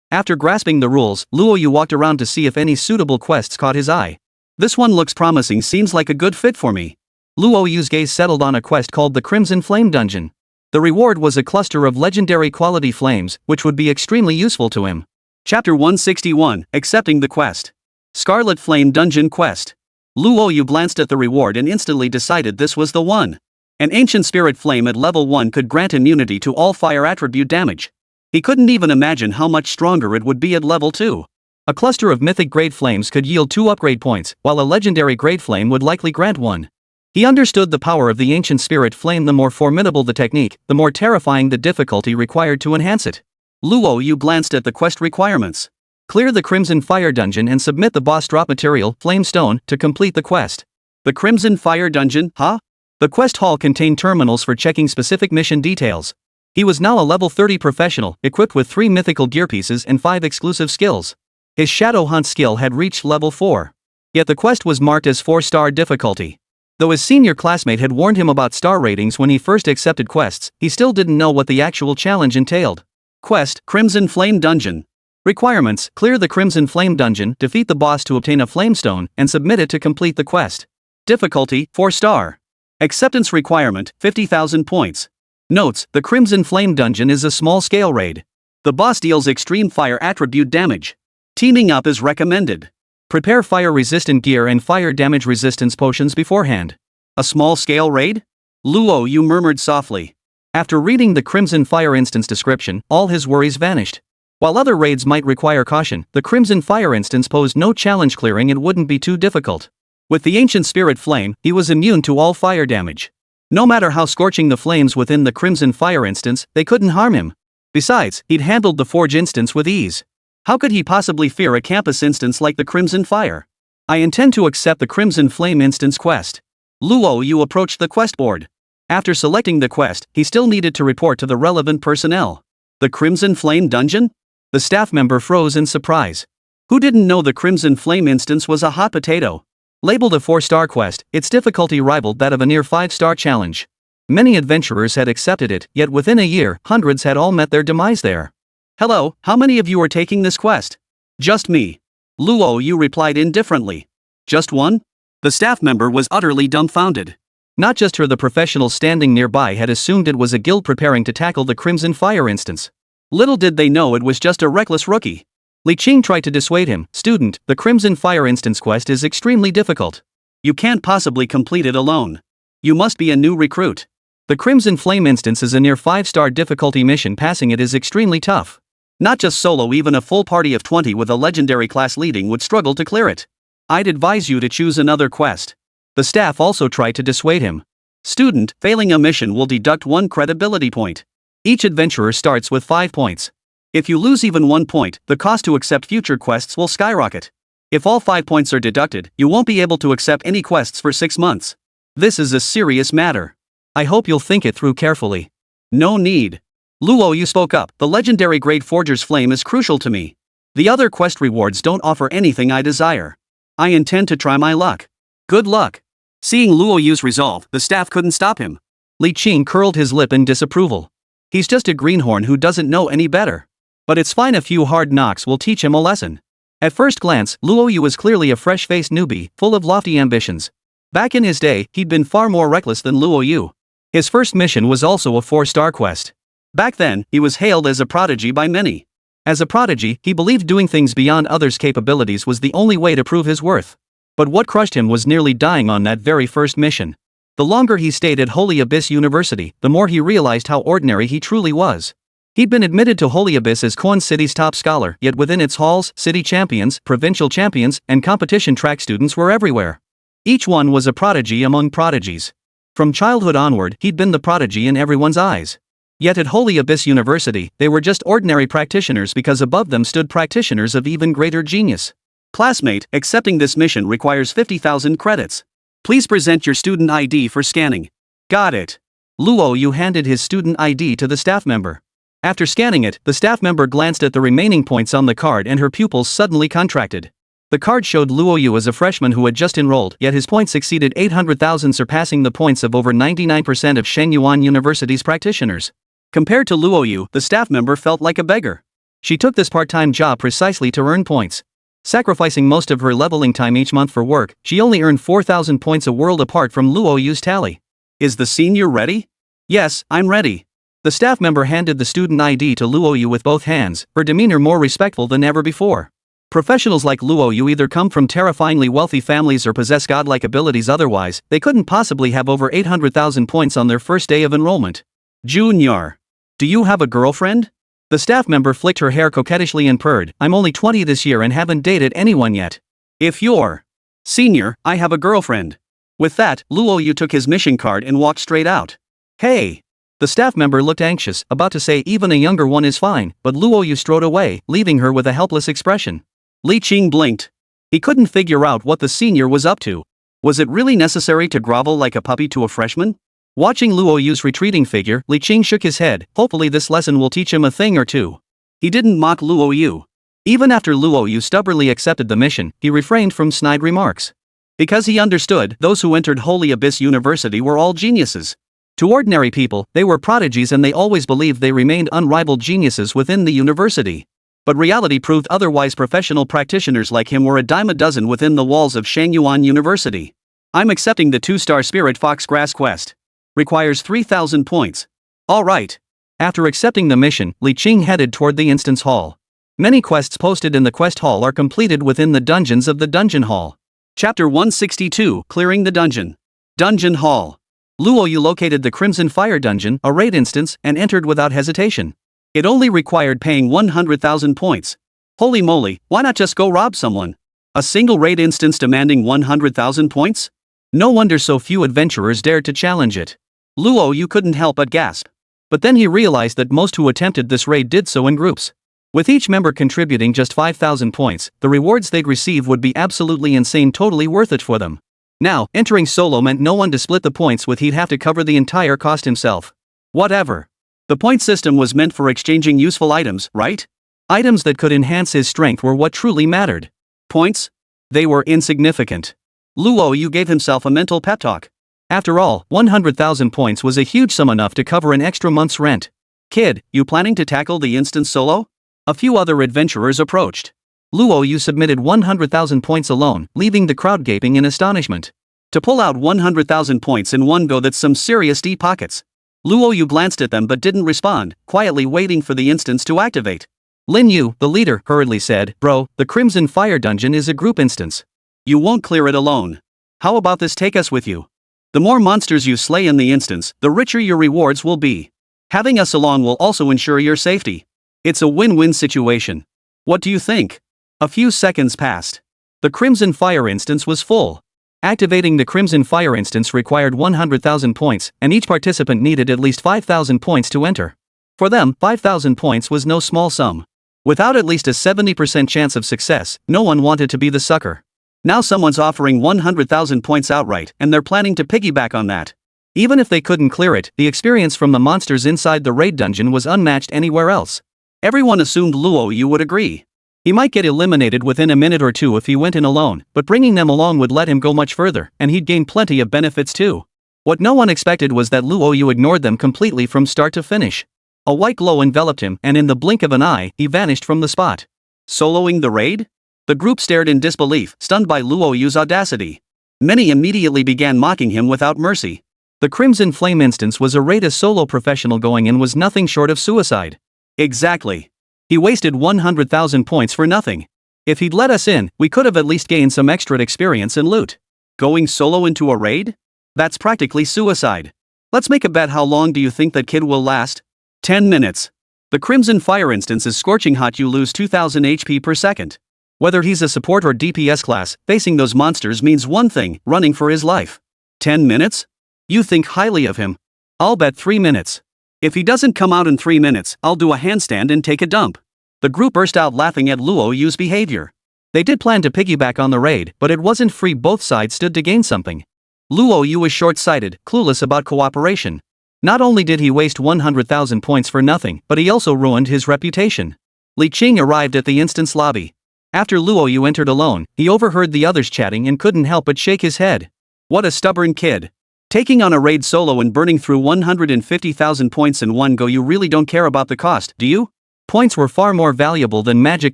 After grasping the rules, Luo Yu walked around to see if any suitable quests caught his eye. This one looks promising, seems like a good fit for me. Luo Yu's gaze settled on a quest called the Crimson Flame Dungeon. The reward was a cluster of legendary quality flames, which would be extremely useful to him. Chapter 161, Accepting the Quest. Scarlet Flame Dungeon Quest. Luo Yu glanced at the reward and instantly decided this was the one. An ancient spirit flame at level 1 could grant immunity to all fire attribute damage. He couldn't even imagine how much stronger it would be at level 2. A cluster of mythic grade flames could yield 2 upgrade points, while a legendary grade flame would likely grant 1. He understood the power of the ancient spirit flame. The more formidable the technique, the more terrifying the difficulty required to enhance it. Luo Yu glanced at the quest requirements. Clear the Crimson Fire Dungeon and submit the boss drop material, Flame Stone, to complete the quest. The Crimson Fire Dungeon, huh? The quest hall contained terminals for checking specific mission details. He was now a level 30 professional, equipped with 3 mythical gear pieces and 5 exclusive skills. His Shadow Hunt skill had reached level 4. Yet the quest was marked as 4-star difficulty. Though his senior classmate had warned him about star ratings when he first accepted quests, he still didn't know what the actual challenge entailed. Quest, Crimson Flame Dungeon. Requirements: clear the Crimson Flame Dungeon, defeat the boss to obtain a Flame Stone, and submit it to complete the quest. Difficulty, 4-star. Acceptance requirement, 50,000 points. Notes: the Crimson Flame Dungeon is a small-scale raid. The boss deals extreme fire attribute damage. Teaming up is recommended. Prepare fire-resistant gear and fire damage resistance potions beforehand. A small-scale raid? Luo Yu murmured softly. After reading the Crimson Fire instance description, all his worries vanished. While other raids might require caution, the Crimson Fire instance posed no challenge. Clearing it wouldn't be too difficult. With the ancient spirit flame, he was immune to all fire damage. No matter how scorching the flames within the Crimson Fire instance, they couldn't harm him. Besides, he'd handled the Forge instance with ease. How could he possibly fear a campus instance like the Crimson Fire? I intend to accept the Crimson Flame instance quest. Luo Yu approached the quest board. After selecting the quest, he still needed to report to the relevant personnel. The Crimson Flame dungeon? The staff member froze in surprise. Who didn't know the Crimson Flame instance was a hot potato? Labeled a 4-star quest, its difficulty rivaled that of a near 5-star challenge. Many adventurers had accepted it, yet within a year, hundreds had all met their demise there. Hello, how many of you are taking this quest? Just me. Luo Yu replied indifferently. Just one? The staff member was utterly dumbfounded. Not just her, the professionals standing nearby had assumed it was a guild preparing to tackle the Crimson Fire instance. Little did they know it was just a reckless rookie. Li Qing tried to dissuade him. Student, the Crimson Fire instance quest is extremely difficult. You can't possibly complete it alone. You must be a new recruit. The Crimson Flame instance is a near 5-star difficulty mission. Passing it is extremely tough. Not just solo, even a full party of 20 with a legendary class leading would struggle to clear it. I'd advise you to choose another quest. The staff also tried to dissuade him. Student, failing a mission will deduct 1 credibility point. Each adventurer starts with 5 points. If you lose even 1 point, the cost to accept future quests will skyrocket. If all 5 points are deducted, you won't be able to accept any quests for 6 months. This is a serious matter. I hope you'll think it through carefully. No need. Luo Yu spoke up. The legendary Great Forger's Flame is crucial to me. The other quest rewards don't offer anything I desire. I intend to try my luck. Good luck. Seeing Luo Yu's resolve, the staff couldn't stop him. Li Qing curled his lip in disapproval. He's just a greenhorn who doesn't know any better. But it's fine, a few hard knocks will teach him a lesson. At first glance, Luo Yu was clearly a fresh-faced newbie, full of lofty ambitions. Back in his day, he'd been far more reckless than Luo Yu. His first mission was also a 4-star quest. Back then, he was hailed as a prodigy by many. As a prodigy, he believed doing things beyond others' capabilities was the only way to prove his worth. But what crushed him was nearly dying on that very first mission. The longer he stayed at Holy Abyss University, the more he realized how ordinary he truly was. He'd been admitted to Holy Abyss as Quan City's top scholar, yet within its halls, city champions, provincial champions, and competition track students were everywhere. Each one was a prodigy among prodigies. From childhood onward, he'd been the prodigy in everyone's eyes. Yet at Holy Abyss University, they were just ordinary practitioners because above them stood practitioners of even greater genius. Classmate, accepting this mission requires 50,000 credits. Please present your student ID for scanning. Got it. Luo Yu handed his student ID to the staff member. After scanning it, the staff member glanced at the remaining points on the card and her pupils suddenly contracted. The card showed Luo Yu as a freshman who had just enrolled, yet his points exceeded 800,000, surpassing the points of over 99% of Shenyuan University's practitioners. Compared to Luo Yu, the staff member felt like a beggar. She took this part-time job precisely to earn points. Sacrificing most of her leveling time each month for work, she only earned 4,000 points, a world apart from Luo Yu's tally. Is the senior ready? Yes, I'm ready. The staff member handed the student ID to Luo Yu with both hands, her demeanor more respectful than ever before. Professionals like Luo Yu either come from terrifyingly wealthy families or possess godlike abilities, otherwise, they couldn't possibly have over 800,000 points on their first day of enrollment. Junior. Do you have a girlfriend? The staff member flicked her hair coquettishly and purred. I'm only 20 this year and haven't dated anyone yet. If you're senior, I have a girlfriend. With that, Luo Yu took his mission card and walked straight out. Hey! The staff member looked anxious, about to say even a younger one is fine, but Luo Yu strode away, leaving her with a helpless expression. Li Qing blinked. He couldn't figure out what the senior was up to. Was it really necessary to grovel like a puppy to a freshman? Watching Luo Yu's retreating figure, Li Qing shook his head. Hopefully this lesson will teach him a thing or two. He didn't mock Luo Yu. Even after Luo Yu stubbornly accepted the mission, he refrained from snide remarks. Because he understood, those who entered Holy Abyss University were all geniuses. To ordinary people, they were prodigies and they always believed they remained unrivaled geniuses within the university. But reality proved otherwise. Professional practitioners like him were a dime a dozen within the walls of Shenyuan University. I'm accepting the 2-star Spirit Fox Grass quest. Requires 3,000 points. Alright. After accepting the mission, Li Qing headed toward the instance hall. Many quests posted in the quest hall are completed within the dungeons of the dungeon hall. Chapter 162, Clearing the Dungeon. Dungeon Hall. Luo Yu located the Crimson Fire dungeon, a raid instance, and entered without hesitation. It only required paying 100,000 points. Holy moly, why not just go rob someone? A single raid instance demanding 100,000 points? No wonder so few adventurers dared to challenge it. Luo Yu couldn't help but gasp. But then he realized that most who attempted this raid did so in groups. With each member contributing just 5,000 points, the rewards they'd receive would be absolutely insane, totally worth it for them. Now, entering solo meant no one to split the points with, he'd have to cover the entire cost himself. Whatever. The point system was meant for exchanging useful items, right? Items that could enhance his strength were what truly mattered. Points? They were insignificant. Luo Yu gave himself a mental pep talk. After all, 100,000 points was a huge sum, enough to cover an extra month's rent. Kid, you planning to tackle the instance solo? A few other adventurers approached. Luo Yu submitted 100,000 points alone, leaving the crowd gaping in astonishment. To pull out 100,000 points in one go, that's some serious deep pockets. Luo Yu glanced at them but didn't respond, quietly waiting for the instance to activate. Lin Yu, the leader, hurriedly said, "Bro, the Crimson Fire Dungeon is a group instance. You won't clear it alone. How about this, take us with you? The more monsters you slay in the instance, the richer your rewards will be. Having us along will also ensure your safety. It's a win-win situation. What do you think?" A few seconds passed. The Crimson Fire instance was full. Activating the Crimson Fire instance required 100,000 points, and each participant needed at least 5,000 points to enter. For them, 5,000 points was no small sum. Without at least a 70% chance of success, no one wanted to be the sucker. Now someone's offering 100,000 points outright, and they're planning to piggyback on that. Even if they couldn't clear it, the experience from the monsters inside the raid dungeon was unmatched anywhere else. Everyone assumed Luo Yu would agree. He might get eliminated within a minute or two if he went in alone, but bringing them along would let him go much further, and he'd gain plenty of benefits too. What no one expected was that Luo Yu ignored them completely from start to finish. A white glow enveloped him, and in the blink of an eye, he vanished from the spot. Soloing the raid? The group stared in disbelief, stunned by Luo Yu's audacity. Many immediately began mocking him without mercy. The Crimson Flame instance was a raid a solo professional going in was nothing short of suicide. Exactly. He wasted 100,000 points for nothing. If he'd let us in, we could have at least gained some extra experience and loot. Going solo into a raid? That's practically suicide. Let's make a bet. How long do you think that kid will last? 10 minutes. The Crimson Fire instance is scorching hot. You lose 2000 HP per second. Whether he's a support or DPS class, facing those monsters means one thing: running for his life. 10 minutes? You think highly of him. I'll bet 3 minutes. If he doesn't come out in 3 minutes, I'll do a handstand and take a dump. The group burst out laughing at Luo Yu's behavior. They did plan to piggyback on the raid, but it wasn't free. Both sides stood to gain something. Luo Yu was short-sighted, clueless about cooperation. Not only did he waste 100,000 points for nothing, but he also ruined his reputation. Li Qing arrived at the instance lobby. After Luo Yu entered alone, he overheard the others chatting and couldn't help but shake his head. What a stubborn kid. Taking on a raid solo and burning through 150,000 points in one go. You really don't care about the cost, do you? Points were far more valuable than magic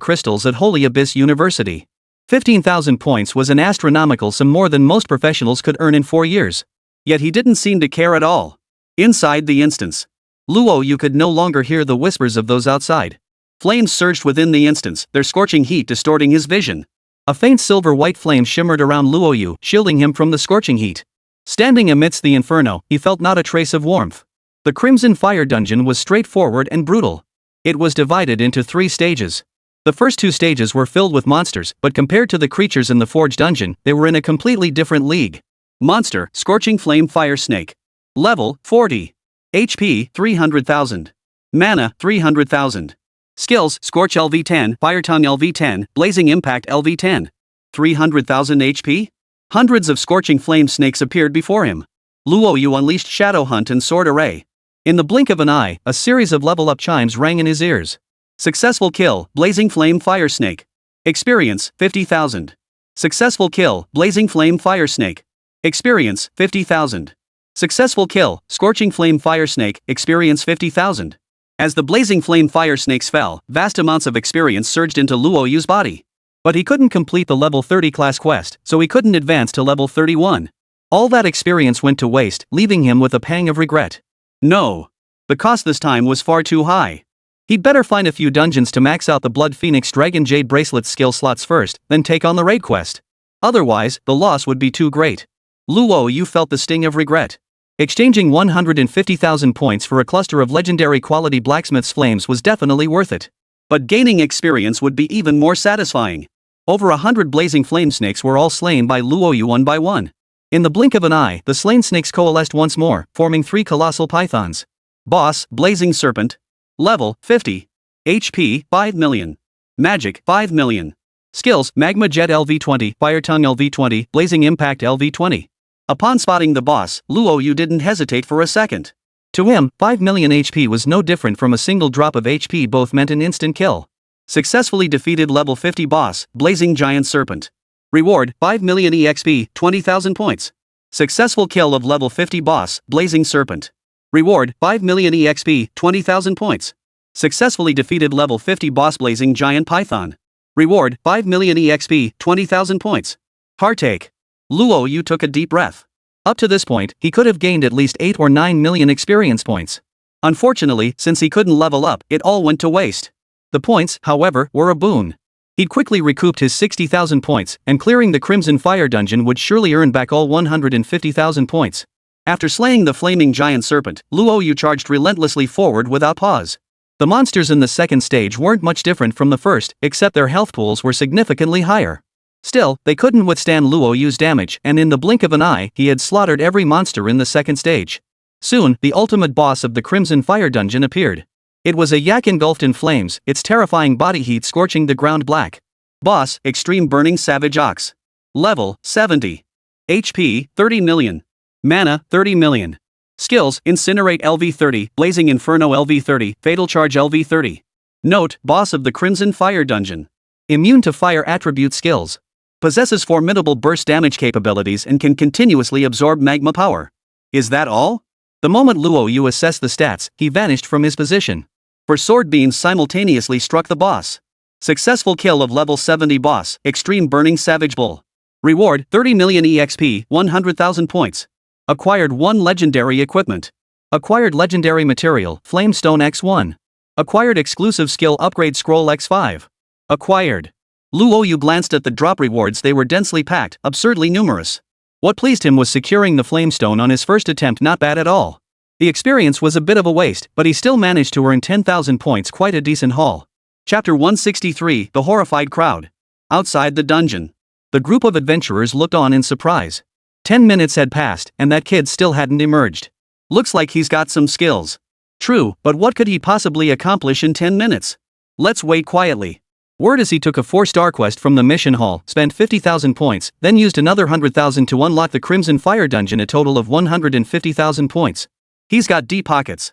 crystals at Holy Abyss University. 15,000 points was an astronomical sum, more than most professionals could earn in 4 years. Yet he didn't seem to care at all. Inside the instance, Luo Yu could no longer hear the whispers of those outside. Flames surged within the instance, their scorching heat distorting his vision. A faint silver-white flame shimmered around Luo Yu, shielding him from the scorching heat. Standing amidst the inferno, he felt not a trace of warmth. The Crimson Fire Dungeon was straightforward and brutal. It was divided into 3 stages. The first 2 stages were filled with monsters, but compared to the creatures in the Forge Dungeon, they were in a completely different league. Monster, Scorching Flame Fire Snake. Level, 40. HP, 300,000. Mana, 300,000. Skills, Scorch LV10, Fire Tongue LV10, Blazing Impact LV10. 300,000 HP? Hundreds of scorching flame snakes appeared before him. Luo Yu unleashed Shadow Hunt and Sword Array. In the blink of an eye, a series of level-up chimes rang in his ears. Successful kill, Blazing Flame Fire Snake. Experience, 50,000. Successful kill, Blazing Flame Fire Snake. Experience, 50,000. Successful kill, Scorching Flame Fire Snake, experience 50,000. As the Blazing Flame Fire Snakes fell, vast amounts of experience surged into Luo Yu's body. But he couldn't complete the level 30 class quest, so he couldn't advance to level 31. All that experience went to waste, leaving him with a pang of regret. No. The cost this time was far too high. He'd better find a few dungeons to max out the Blood Phoenix Dragon Jade Bracelet skill slots first, then take on the raid quest. Otherwise, the loss would be too great. Luo Yu felt the sting of regret. Exchanging 150,000 points for a cluster of legendary quality blacksmith's flames was definitely worth it. But gaining experience would be even more satisfying. Over 100 blazing flame snakes were all slain by Luo Yu one by one. In the blink of an eye, the slain snakes coalesced once more, forming 3 colossal pythons. Boss, Blazing Serpent. Level, 50. HP, 5 million. Magic, 5 million. Skills, Magma Jet LV20, Fire Tongue LV20, Blazing Impact LV20. Upon spotting the boss, Luo Yu didn't hesitate for a second. To him, 5 million HP was no different from a single drop of HP, both meant an instant kill. Successfully defeated level 50 boss, Blazing Giant Serpent. Reward, 5 million EXP, 20,000 points. Successful kill of level 50 boss, Blazing Serpent. Reward, 5 million EXP, 20,000 points. Successfully defeated level 50 boss, Blazing Giant Python. Reward, 5 million EXP, 20,000 points. Heartache. Luo Yu took a deep breath. Up to this point, he could have gained at least 8 or 9 million experience points. Unfortunately, since he couldn't level up, it all went to waste. The points, however, were a boon. He'd quickly recouped his 60,000 points, and clearing the Crimson Fire dungeon would surely earn back all 150,000 points. After slaying the flaming giant serpent, Luo Yu charged relentlessly forward without pause. The monsters in the second stage weren't much different from the first, except their health pools were significantly higher. Still, they couldn't withstand Luo Yu's damage, and in the blink of an eye, he had slaughtered every monster in the second stage. Soon, the ultimate boss of the Crimson Fire dungeon appeared. It was a yak engulfed in flames, its terrifying body heat scorching the ground black. Boss, Extreme Burning Savage Ox. Level, 70. HP, 30 million. Mana, 30 million. Skills, Incinerate LV30, Blazing Inferno LV30, Fatal Charge LV30. Note, boss of the Crimson Fire dungeon. Immune to fire attribute skills. Possesses formidable burst damage capabilities and can continuously absorb magma power. Is that all? The moment Luo Yu assessed the stats, he vanished from his position. For sword beams simultaneously struck the boss. Successful kill of level 70 boss, Extreme Burning Savage Bull. Reward, 30 million EXP, 100,000 points. Acquired 1 legendary equipment. Acquired legendary material, Flamestone X1. Acquired exclusive skill upgrade Scroll X5. Acquired. Luo Yu glanced at the drop rewards. They were densely packed, absurdly numerous. What pleased him was securing the Flamestone on his first attempt, not bad at all. The experience was a bit of a waste, but he still managed to earn 10,000 points, quite a decent haul. Chapter 163, The Horrified Crowd. Outside the dungeon. The group of adventurers looked on in surprise. 10 minutes had passed, and that kid still hadn't emerged. Looks like he's got some skills. True, but what could he possibly accomplish in 10 minutes? Let's wait quietly. Word is he took a 4-star quest from the mission hall, spent 50,000 points, then used another 100,000 to unlock the Crimson Fire dungeon, a total of 150,000 points. He's got deep pockets.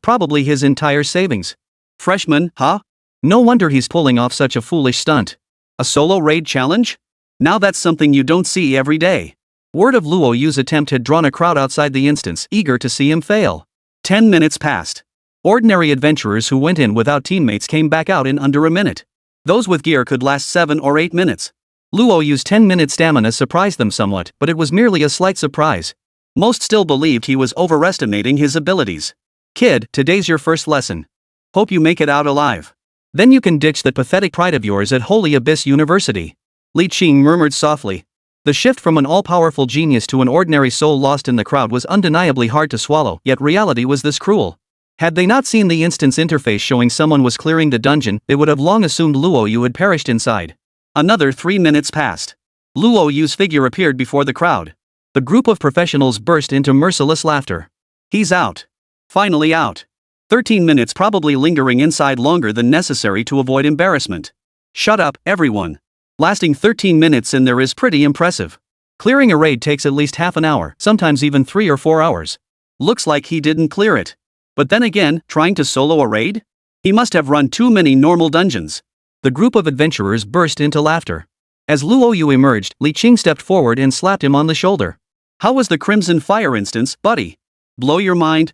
Probably his entire savings. Freshman, No wonder he's pulling off such a foolish stunt. A solo raid challenge? Now that's something you don't see every day. Word of Luo Yu's attempt had drawn a crowd outside the instance, eager to see him fail. 10 minutes passed. Ordinary adventurers who went in without teammates came back out in under a minute. Those with gear could last 7 or 8 minutes. Luo Yu's 10-minute stamina surprised them somewhat, but it was merely a slight surprise. Most still believed he was overestimating his abilities. Kid, today's your first lesson. Hope you make it out alive. Then you can ditch that pathetic pride of yours at Holy Abyss University. Li Qing murmured softly. The shift from an all-powerful genius to an ordinary soul lost in the crowd was undeniably hard to swallow, yet reality was this cruel. Had they not seen the instance interface showing someone was clearing the dungeon, they would have long assumed Luo Yu had perished inside. Another 3 minutes passed. Luo Yu's figure appeared before the crowd. The group of professionals burst into merciless laughter. He's out. Finally out. 13 minutes, probably lingering inside longer than necessary to avoid embarrassment. Shut up, everyone. Lasting 13 minutes in there is pretty impressive. Clearing a raid takes at least half an hour, sometimes even 3 or 4 hours. Looks like he didn't clear it. But then again, trying to solo a raid? He must have run too many normal dungeons. The group of adventurers burst into laughter. As Luo Yu emerged, Li Qing stepped forward and slapped him on the shoulder. How was the Crimson Fire instance, buddy? Blow your mind,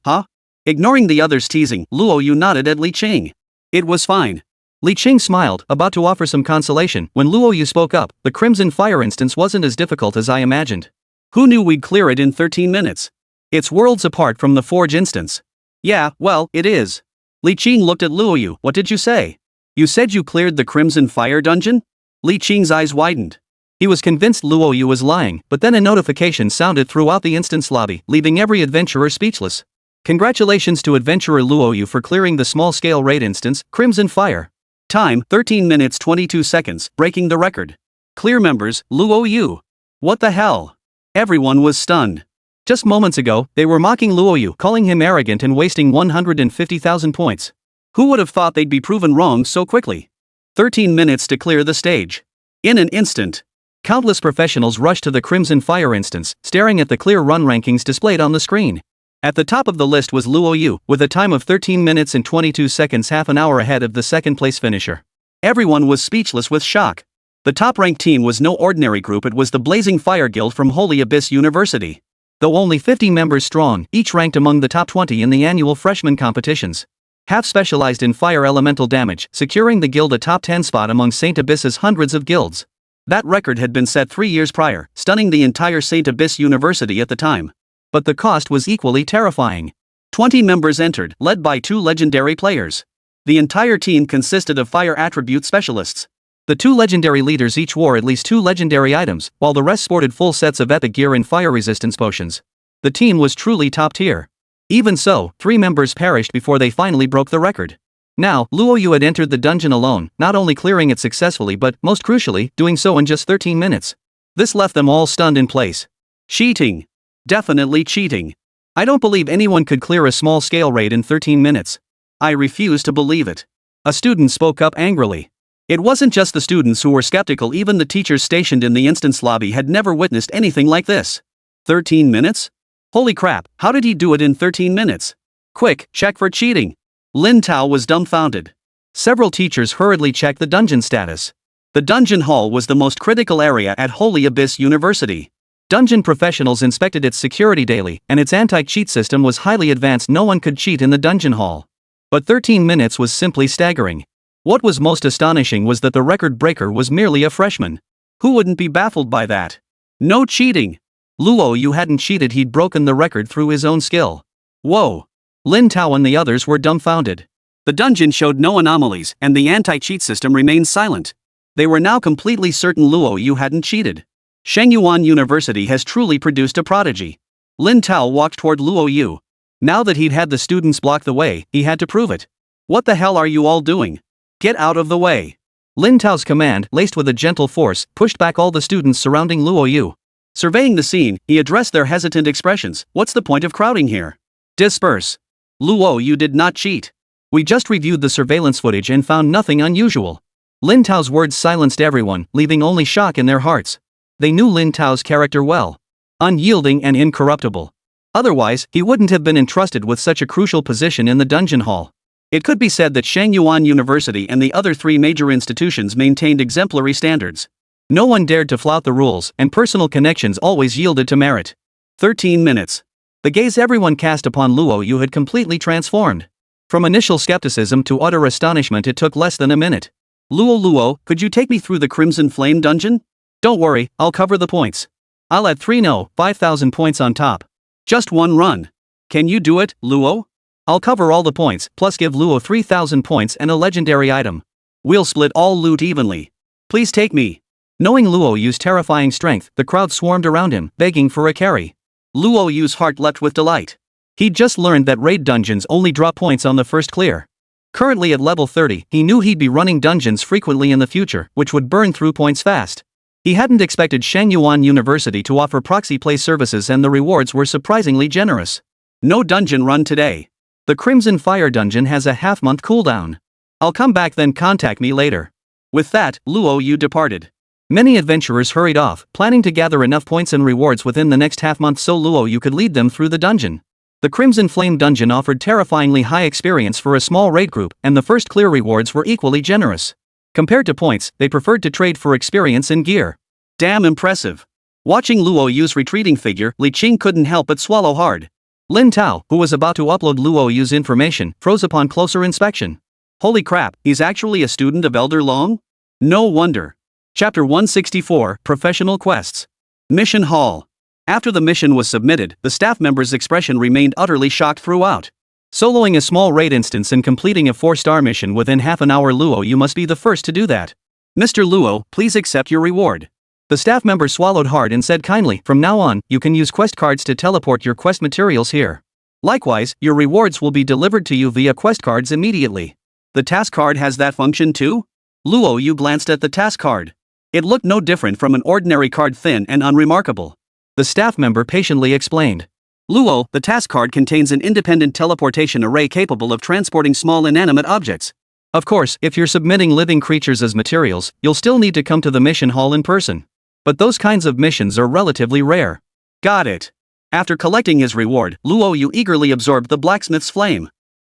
Ignoring the others' teasing, Luo Yu nodded at Li Qing. It was fine. Li Qing smiled, about to offer some consolation, when Luo Yu spoke up. The Crimson Fire instance wasn't as difficult as I imagined. Who knew we'd clear it in 13 minutes? It's worlds apart from the Forge instance. Yeah, well, it is. Li Qing looked at Luo Yu. What did you say? You said you cleared the Crimson Fire dungeon? Li Qing's eyes widened. He was convinced Luo Yu was lying, but then a notification sounded throughout the instance lobby, leaving every adventurer speechless. Congratulations to adventurer Luo Yu for clearing the small-scale raid instance, Crimson Fire. Time, 13 minutes 22 seconds, breaking the record. Clear members, Luo Yu. What the hell? Everyone was stunned. Just moments ago, they were mocking Luo Yu, calling him arrogant and wasting 150,000 points. Who would have thought they'd be proven wrong so quickly? 13 minutes to clear the stage. In an instant, countless professionals rushed to the Crimson Fire instance, staring at the clear run rankings displayed on the screen. At the top of the list was Luo Yu, with a time of 13 minutes and 22 seconds, half an hour ahead of the second-place finisher. Everyone was speechless with shock. The top-ranked team was no ordinary group, it was the Blazing Fire Guild from Holy Abyss University. Though only 50 members strong, each ranked among the top 20 in the annual freshman competitions. Half specialized in fire elemental damage, securing the guild a top 10 spot among St. Abyss's hundreds of guilds. That record had been set 3 years prior, stunning the entire St. Abyss University at the time. But the cost was equally terrifying. 20 members entered, led by 2 legendary players. The entire team consisted of fire attribute specialists. The 2 legendary leaders each wore at least 2 legendary items, while the rest sported full sets of epic gear and fire resistance potions. The team was truly top tier. Even so, 3 members perished before they finally broke the record. Now, Luo Yu had entered the dungeon alone, not only clearing it successfully but, most crucially, doing so in just 13 minutes. This left them all stunned in place. Cheating. Definitely cheating. I don't believe anyone could clear a small-scale raid in 13 minutes. I refuse to believe it. A student spoke up angrily. It wasn't just the students who were skeptical, even the teachers stationed in the instance lobby had never witnessed anything like this. 13 minutes? Holy crap, how did he do it in 13 minutes? Quick, check for cheating. Lin Tao was dumbfounded. Several teachers hurriedly checked the dungeon status. The dungeon hall was the most critical area at Holy Abyss University. Dungeon professionals inspected its security daily, and its anti-cheat system was highly advanced. No one could cheat in the dungeon hall. But 13 minutes was simply staggering. What was most astonishing was that the record breaker was merely a freshman. Who wouldn't be baffled by that? No cheating. Luo Yu hadn't cheated, he'd broken the record through his own skill. Whoa. Lin Tao and the others were dumbfounded. The dungeon showed no anomalies, and the anti-cheat system remained silent. They were now completely certain Luo Yu hadn't cheated. Shengyuan University has truly produced a prodigy. Lin Tao walked toward Luo Yu. Now that he'd had the students block the way, he had to prove it. What the hell are you all doing? Get out of the way. Lin Tao's command, laced with a gentle force, pushed back all the students surrounding Luo Yu. Surveying the scene, he addressed their hesitant expressions. What's the point of crowding here? Disperse. Luo Yu did not cheat. We just reviewed the surveillance footage and found nothing unusual. Lin Tao's words silenced everyone, leaving only shock in their hearts. They knew Lin Tao's character well. Unyielding and incorruptible. Otherwise, he wouldn't have been entrusted with such a crucial position in the dungeon hall. It could be said that Shengyuan University and the other 3 major institutions maintained exemplary standards. No one dared to flout the rules, and personal connections always yielded to merit. 13 minutes. The gaze everyone cast upon Luo Yu had completely transformed. From initial skepticism to utter astonishment, it took less than a minute. Luo, could you take me through the Crimson Flame dungeon? Don't worry, I'll cover the points. I'll add 5,000 points on top. Just one run. Can you do it, Luo? I'll cover all the points, plus give Luo 3,000 points and a legendary item. We'll split all loot evenly. Please take me. Knowing Luo Yu's terrifying strength, the crowd swarmed around him, begging for a carry. Luo Yu's heart leapt with delight. He'd just learned that raid dungeons only drop points on the first clear. Currently at level 30, he knew he'd be running dungeons frequently in the future, which would burn through points fast. He hadn't expected Shengyuan University to offer proxy play services, and the rewards were surprisingly generous. No dungeon run today. The Crimson Fire dungeon has a half-month cooldown. I'll come back, then contact me later. With that, Luo Yu departed. Many adventurers hurried off, planning to gather enough points and rewards within the next half-month so Luo Yu could lead them through the dungeon. The Crimson Flame dungeon offered terrifyingly high experience for a small raid group, and the first clear rewards were equally generous. Compared to points, they preferred to trade for experience and gear. Damn impressive. Watching Luo Yu's retreating figure, Li Qing couldn't help but swallow hard. Lin Tao, who was about to upload Luo Yu's information, froze upon closer inspection. Holy crap, he's actually a student of Elder Long? No wonder. Chapter 164, Professional Quests. Mission Hall. After the mission was submitted, the staff member's expression remained utterly shocked throughout. Soloing a small raid instance and completing a 4-star mission within half an hour, Luo Yu must be the first to do that. Mr. Luo, please accept your reward. The staff member swallowed hard and said kindly, from now on, you can use quest cards to teleport your quest materials here. Likewise, your rewards will be delivered to you via quest cards immediately. The task card has that function too? Luo Yu glanced at the task card. It looked no different from an ordinary card, thin and unremarkable. The staff member patiently explained. Luo, the task card contains an independent teleportation array capable of transporting small inanimate objects. Of course, if you're submitting living creatures as materials, you'll still need to come to the mission hall in person. But those kinds of missions are relatively rare. Got it. After collecting his reward, Luo Yu eagerly absorbed the blacksmith's flame.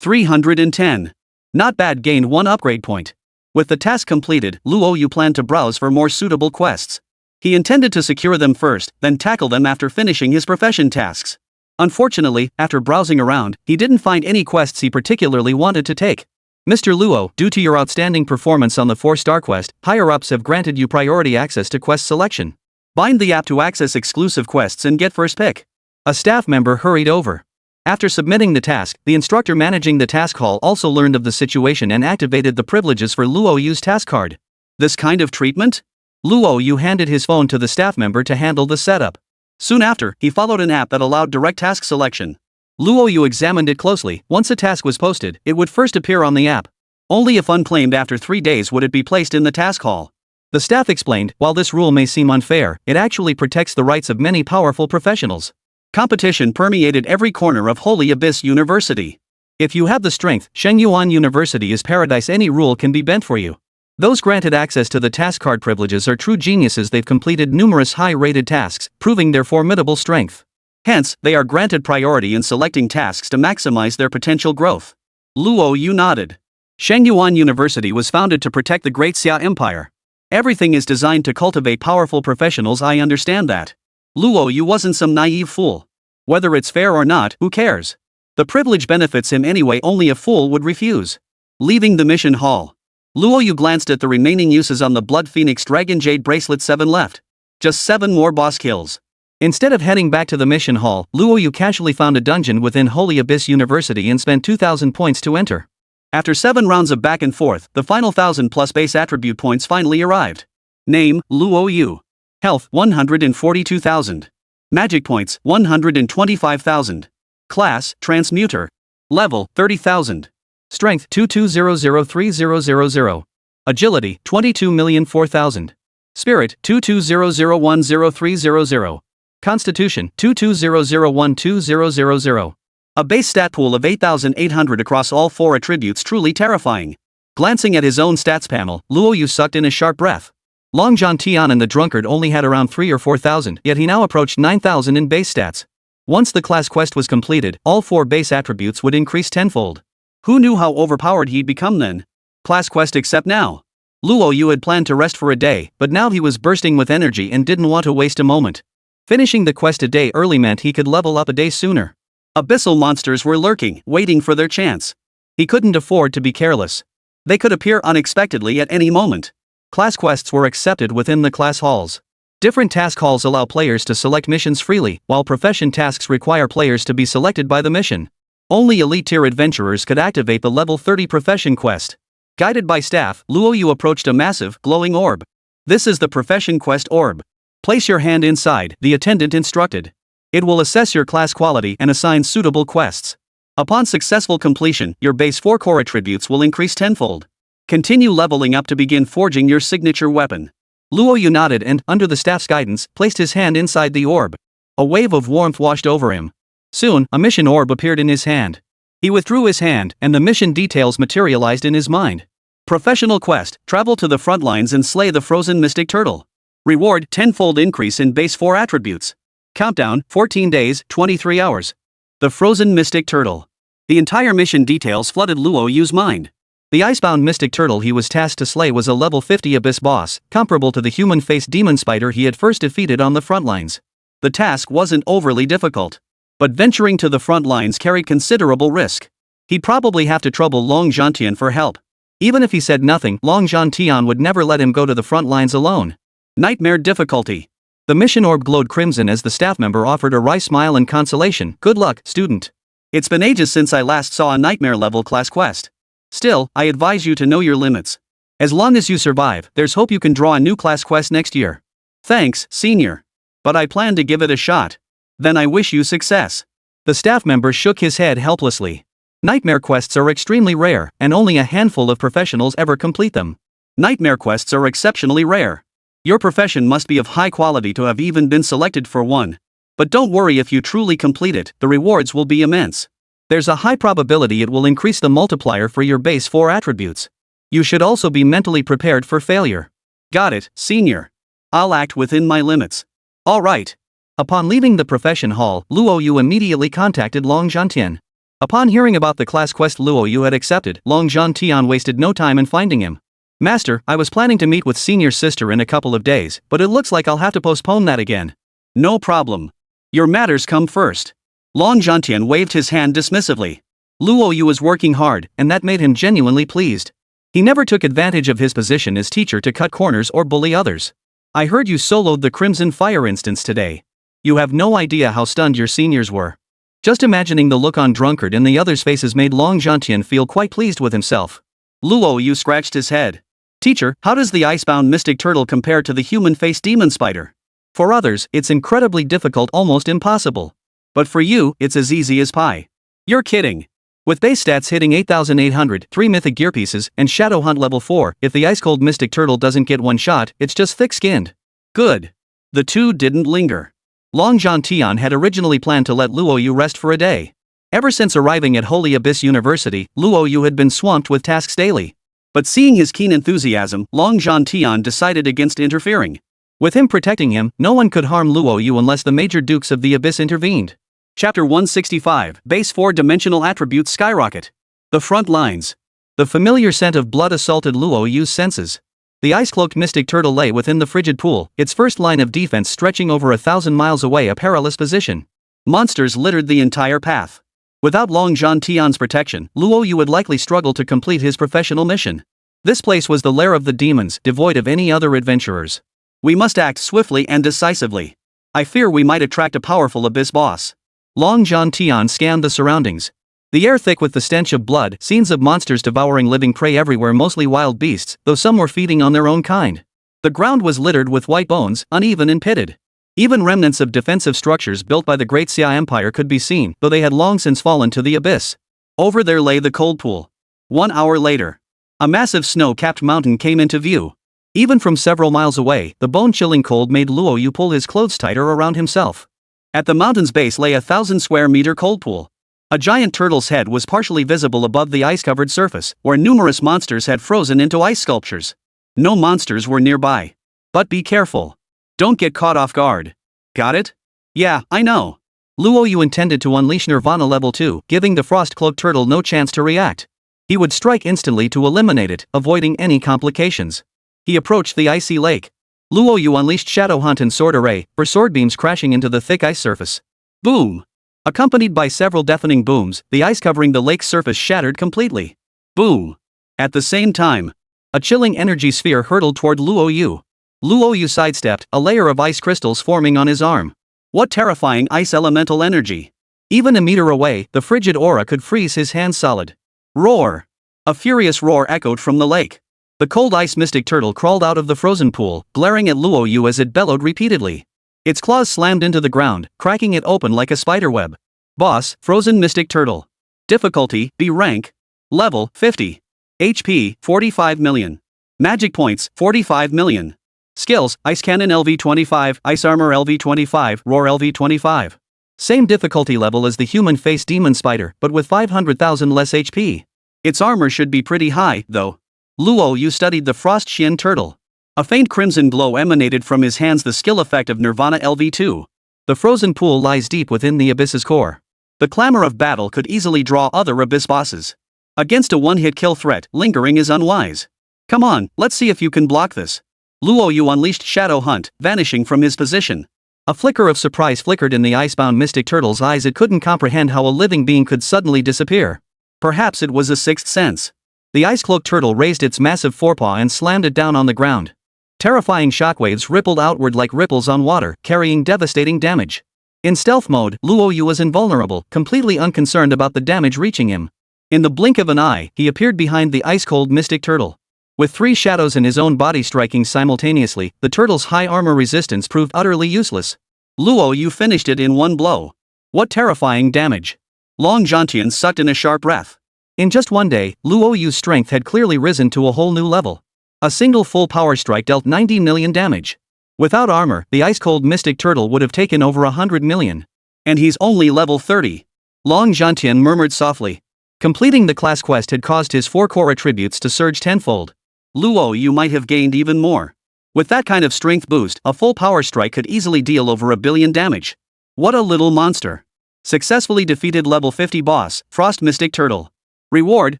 310. Not bad, gained 1 upgrade point. With the task completed, Luo Yu planned to browse for more suitable quests. He intended to secure them first, then tackle them after finishing his profession tasks. Unfortunately, after browsing around, he didn't find any quests he particularly wanted to take. Mr. Luo, due to your outstanding performance on the 4-star quest, higher-ups have granted you priority access to quest selection. Bind the app to access exclusive quests and get first pick. A staff member hurried over. After submitting the task, the instructor managing the task hall also learned of the situation and activated the privileges for Luo Yu's task card. This kind of treatment? Luo Yu handed his phone to the staff member to handle the setup. Soon after, he followed an app that allowed direct task selection. Luo Yu examined it closely. Once a task was posted, it would first appear on the app. Only if unclaimed after 3 days would it be placed in the task hall. The staff explained, while this rule may seem unfair, it actually protects the rights of many powerful professionals. Competition permeated every corner of Holy Abyss University. If you have the strength, Shengyuan University is paradise. Any rule can be bent for you. Those granted access to the task card privileges are true geniuses. They've completed numerous high-rated tasks, proving their formidable strength. Hence, they are granted priority in selecting tasks to maximize their potential growth. Luo Yu nodded. Shengyuan University was founded to protect the Great Xia Empire. Everything is designed to cultivate powerful professionals. I understand that. Luo Yu wasn't some naive fool. Whether it's fair or not, who cares? The privilege benefits him anyway. Only a fool would refuse. Leaving the mission hall, Luo Yu glanced at the remaining uses on the Blood Phoenix Dragon Jade Bracelet. 7 left. Just 7 more boss kills. Instead of heading back to the mission hall, Luo Yu casually found a dungeon within Holy Abyss University and spent 2,000 points to enter. After 7 rounds of back and forth, the final 1,000 plus base attribute points finally arrived. Name, Luo Yu. Health, 142,000. Magic points, 125,000. Class, Transmuter. Level, 30,000. Strength, 22003000. Agility, 22,004,000. Spirit, 2200103000. Constitution, 22001200. A base stat pool of 8,800 across all 4 attributes. Truly terrifying. Glancing at his own stats panel, Luo Yu sucked in a sharp breath. Long John Tian and the drunkard only had around 3 or 4,000, yet he now approached 9,000 in base stats. Once the class quest was completed, all 4 base attributes would increase tenfold. Who knew how overpowered he'd become then? Class quest except now. Luo Yu had planned to rest for a day, but now he was bursting with energy and didn't want to waste a moment. Finishing the quest a day early meant he could level up a day sooner. Abyssal monsters were lurking, waiting for their chance. He couldn't afford to be careless. They could appear unexpectedly at any moment. Class quests were accepted within the class halls. Different task halls allow players to select missions freely, while profession tasks require players to be selected by the mission. Only elite-tier adventurers could activate the level 30 profession quest. Guided by staff, Luo Yu approached a massive, glowing orb. This is the profession quest orb. Place your hand inside, the attendant instructed. It will assess your class quality and assign suitable quests. Upon successful completion, your base 4 core attributes will increase tenfold. Continue leveling up to begin forging your signature weapon. Luo Yu nodded and, under the staff's guidance, placed his hand inside the orb. A wave of warmth washed over him. Soon, a mission orb appeared in his hand. He withdrew his hand, and the mission details materialized in his mind. Professional quest, travel to the front lines and slay the frozen mystic turtle. Reward, tenfold increase in base 4 attributes. Countdown, 14 days, 23 hours. The frozen mystic turtle. The entire mission details flooded Luo Yu's mind. The icebound mystic turtle he was tasked to slay was a level 50 abyss boss, comparable to the human-faced demon spider he had first defeated on the front lines. The task wasn't overly difficult. But venturing to the front lines carried considerable risk. He'd probably have to trouble Long Zhantian for help. Even if he said nothing, Long Zhantian would never let him go to the front lines alone. Nightmare difficulty. The mission orb glowed crimson as the staff member offered a wry smile and consolation. Good luck, student. It's been ages since I last saw a nightmare level class quest. Still, I advise you to know your limits. As long as you survive, there's hope you can draw a new class quest next year. Thanks, senior. But I plan to give it a shot. Then I wish you success. The staff member shook his head helplessly. Nightmare quests are extremely rare, and only a handful of professionals ever complete them. Nightmare quests are exceptionally rare. Your profession must be of high quality to have even been selected for one. But don't worry, if you truly complete it, the rewards will be immense. There's a high probability it will increase the multiplier for your base 4 attributes. You should also be mentally prepared for failure. Got it, senior. I'll act within my limits. All right. Upon leaving the profession hall, Luo Yu immediately contacted Long Zhantian. Upon hearing about the class quest Luo Yu had accepted, Long Zhantian wasted no time in finding him. Master, I was planning to meet with senior's sister in a couple of days, but it looks like I'll have to postpone that again. No problem. Your matters come first. Long Zhantian waved his hand dismissively. Luo Yu was working hard, and that made him genuinely pleased. He never took advantage of his position as teacher to cut corners or bully others. I heard you soloed the Crimson Fire instance today. You have no idea how stunned your seniors were. Just imagining the look on Drunkard in the others' faces made Long Zhantian feel quite pleased with himself. Luo Yu scratched his head. Teacher, how does the icebound mystic turtle compare to the human-faced demon spider? For others, it's incredibly difficult, almost impossible. But for you, it's as easy as pie. You're kidding. With base stats hitting 8,800, 3 mythic gear pieces, and Shadow Hunt level 4, if the ice-cold mystic turtle doesn't get one shot, it's just thick-skinned. Good. The two didn't linger. Long Zhantian had originally planned to let Luo Yu rest for a day. Ever since arriving at Holy Abyss University, Luo Yu had been swamped with tasks daily. But seeing his keen enthusiasm, Long Zhantian decided against interfering. With him protecting him, no one could harm Luo Yu unless the major dukes of the Abyss intervened. Chapter 165, Base 4-Dimensional Attributes Skyrocket. The front lines. The familiar scent of blood assaulted Luo Yu's senses. The ice-cloaked mystic turtle lay within the frigid pool, its first line of defense stretching over 1,000 miles away, a perilous position. Monsters littered the entire path. Without Long Zhantian's protection, Luo Yu would likely struggle to complete his professional mission. This place was the lair of the demons, devoid of any other adventurers. We must act swiftly and decisively. I fear we might attract a powerful abyss boss. Long Zhantian scanned the surroundings. The air thick with the stench of blood, scenes of monsters devouring living prey everywhere, mostly wild beasts, though some were feeding on their own kind. The ground was littered with white bones, uneven and pitted. Even remnants of defensive structures built by the Great Xia Empire could be seen, though they had long since fallen to the abyss. Over there lay the cold pool. 1 hour later, a massive snow-capped mountain came into view. Even from several miles away, the bone-chilling cold made Luo Yu pull his clothes tighter around himself. At the mountain's base lay a 1,000-square-meter cold pool. A giant turtle's head was partially visible above the ice-covered surface, where numerous monsters had frozen into ice sculptures. No monsters were nearby. But be careful. Don't get caught off guard. Got it? Yeah, I know. Luo Yu intended to unleash Nirvana level 2, giving the frost-cloaked turtle no chance to react. He would strike instantly to eliminate it, avoiding any complications. He approached the icy lake. Luo Yu unleashed Shadow Hunt and Sword Array, for sword beams crashing into the thick ice surface. Boom! Accompanied by several deafening booms, the ice covering the lake's surface shattered completely. Boom! At the same time, a chilling energy sphere hurtled toward Luo Yu. Luo Yu sidestepped, a layer of ice crystals forming on his arm. What terrifying ice elemental energy! Even a meter away, the frigid aura could freeze his hands solid. Roar! A furious roar echoed from the lake. The cold ice mystic turtle crawled out of the frozen pool, glaring at Luo Yu as it bellowed repeatedly. Its claws slammed into the ground, cracking it open like a spiderweb. Boss, Frozen Mystic Turtle. Difficulty, B rank. Level, 50. HP, 45 million. Magic points, 45 million. Skills, Ice Cannon LV25, Ice Armor LV25, Roar LV25. Same difficulty level as the human-faced demon spider, but with 500,000 less HP. Its armor should be pretty high, though. Luo Yu studied the Frost Xian turtle. A faint crimson glow emanated from his hands, the skill effect of Nirvana LV2. The frozen pool lies deep within the abyss's core. The clamor of battle could easily draw other abyss bosses. Against a one-hit kill threat, lingering is unwise. Come on, let's see if you can block this. Luo Yu unleashed Shadow Hunt, vanishing from his position. A flicker of surprise flickered in the icebound mystic turtle's eyes. It couldn't comprehend how a living being could suddenly disappear. Perhaps it was a sixth sense. The ice-cloaked turtle raised its massive forepaw and slammed it down on the ground. Terrifying shockwaves rippled outward like ripples on water, carrying devastating damage. In stealth mode, Luo Yu was invulnerable, completely unconcerned about the damage reaching him. In the blink of an eye, he appeared behind the ice-cold mystic turtle. With 3 shadows in his own body striking simultaneously, the turtle's high armor resistance proved utterly useless. Luo Yu finished it in one blow. What terrifying damage! Long Zhantian sucked in a sharp breath. In just one day, Luo Yu's strength had clearly risen to a whole new level. A single full power strike dealt 90 million damage. Without armor, the ice-cold mystic turtle would have taken over 100 million. And he's only level 30. Long Zhantian murmured softly. Completing the class quest had caused his 4 core attributes to surge tenfold. Luo Yu might have gained even more. With that kind of strength boost, a full power strike could easily deal over 1 billion damage. What a little monster. Successfully defeated level 50 boss, Frost Mystic Turtle. Reward,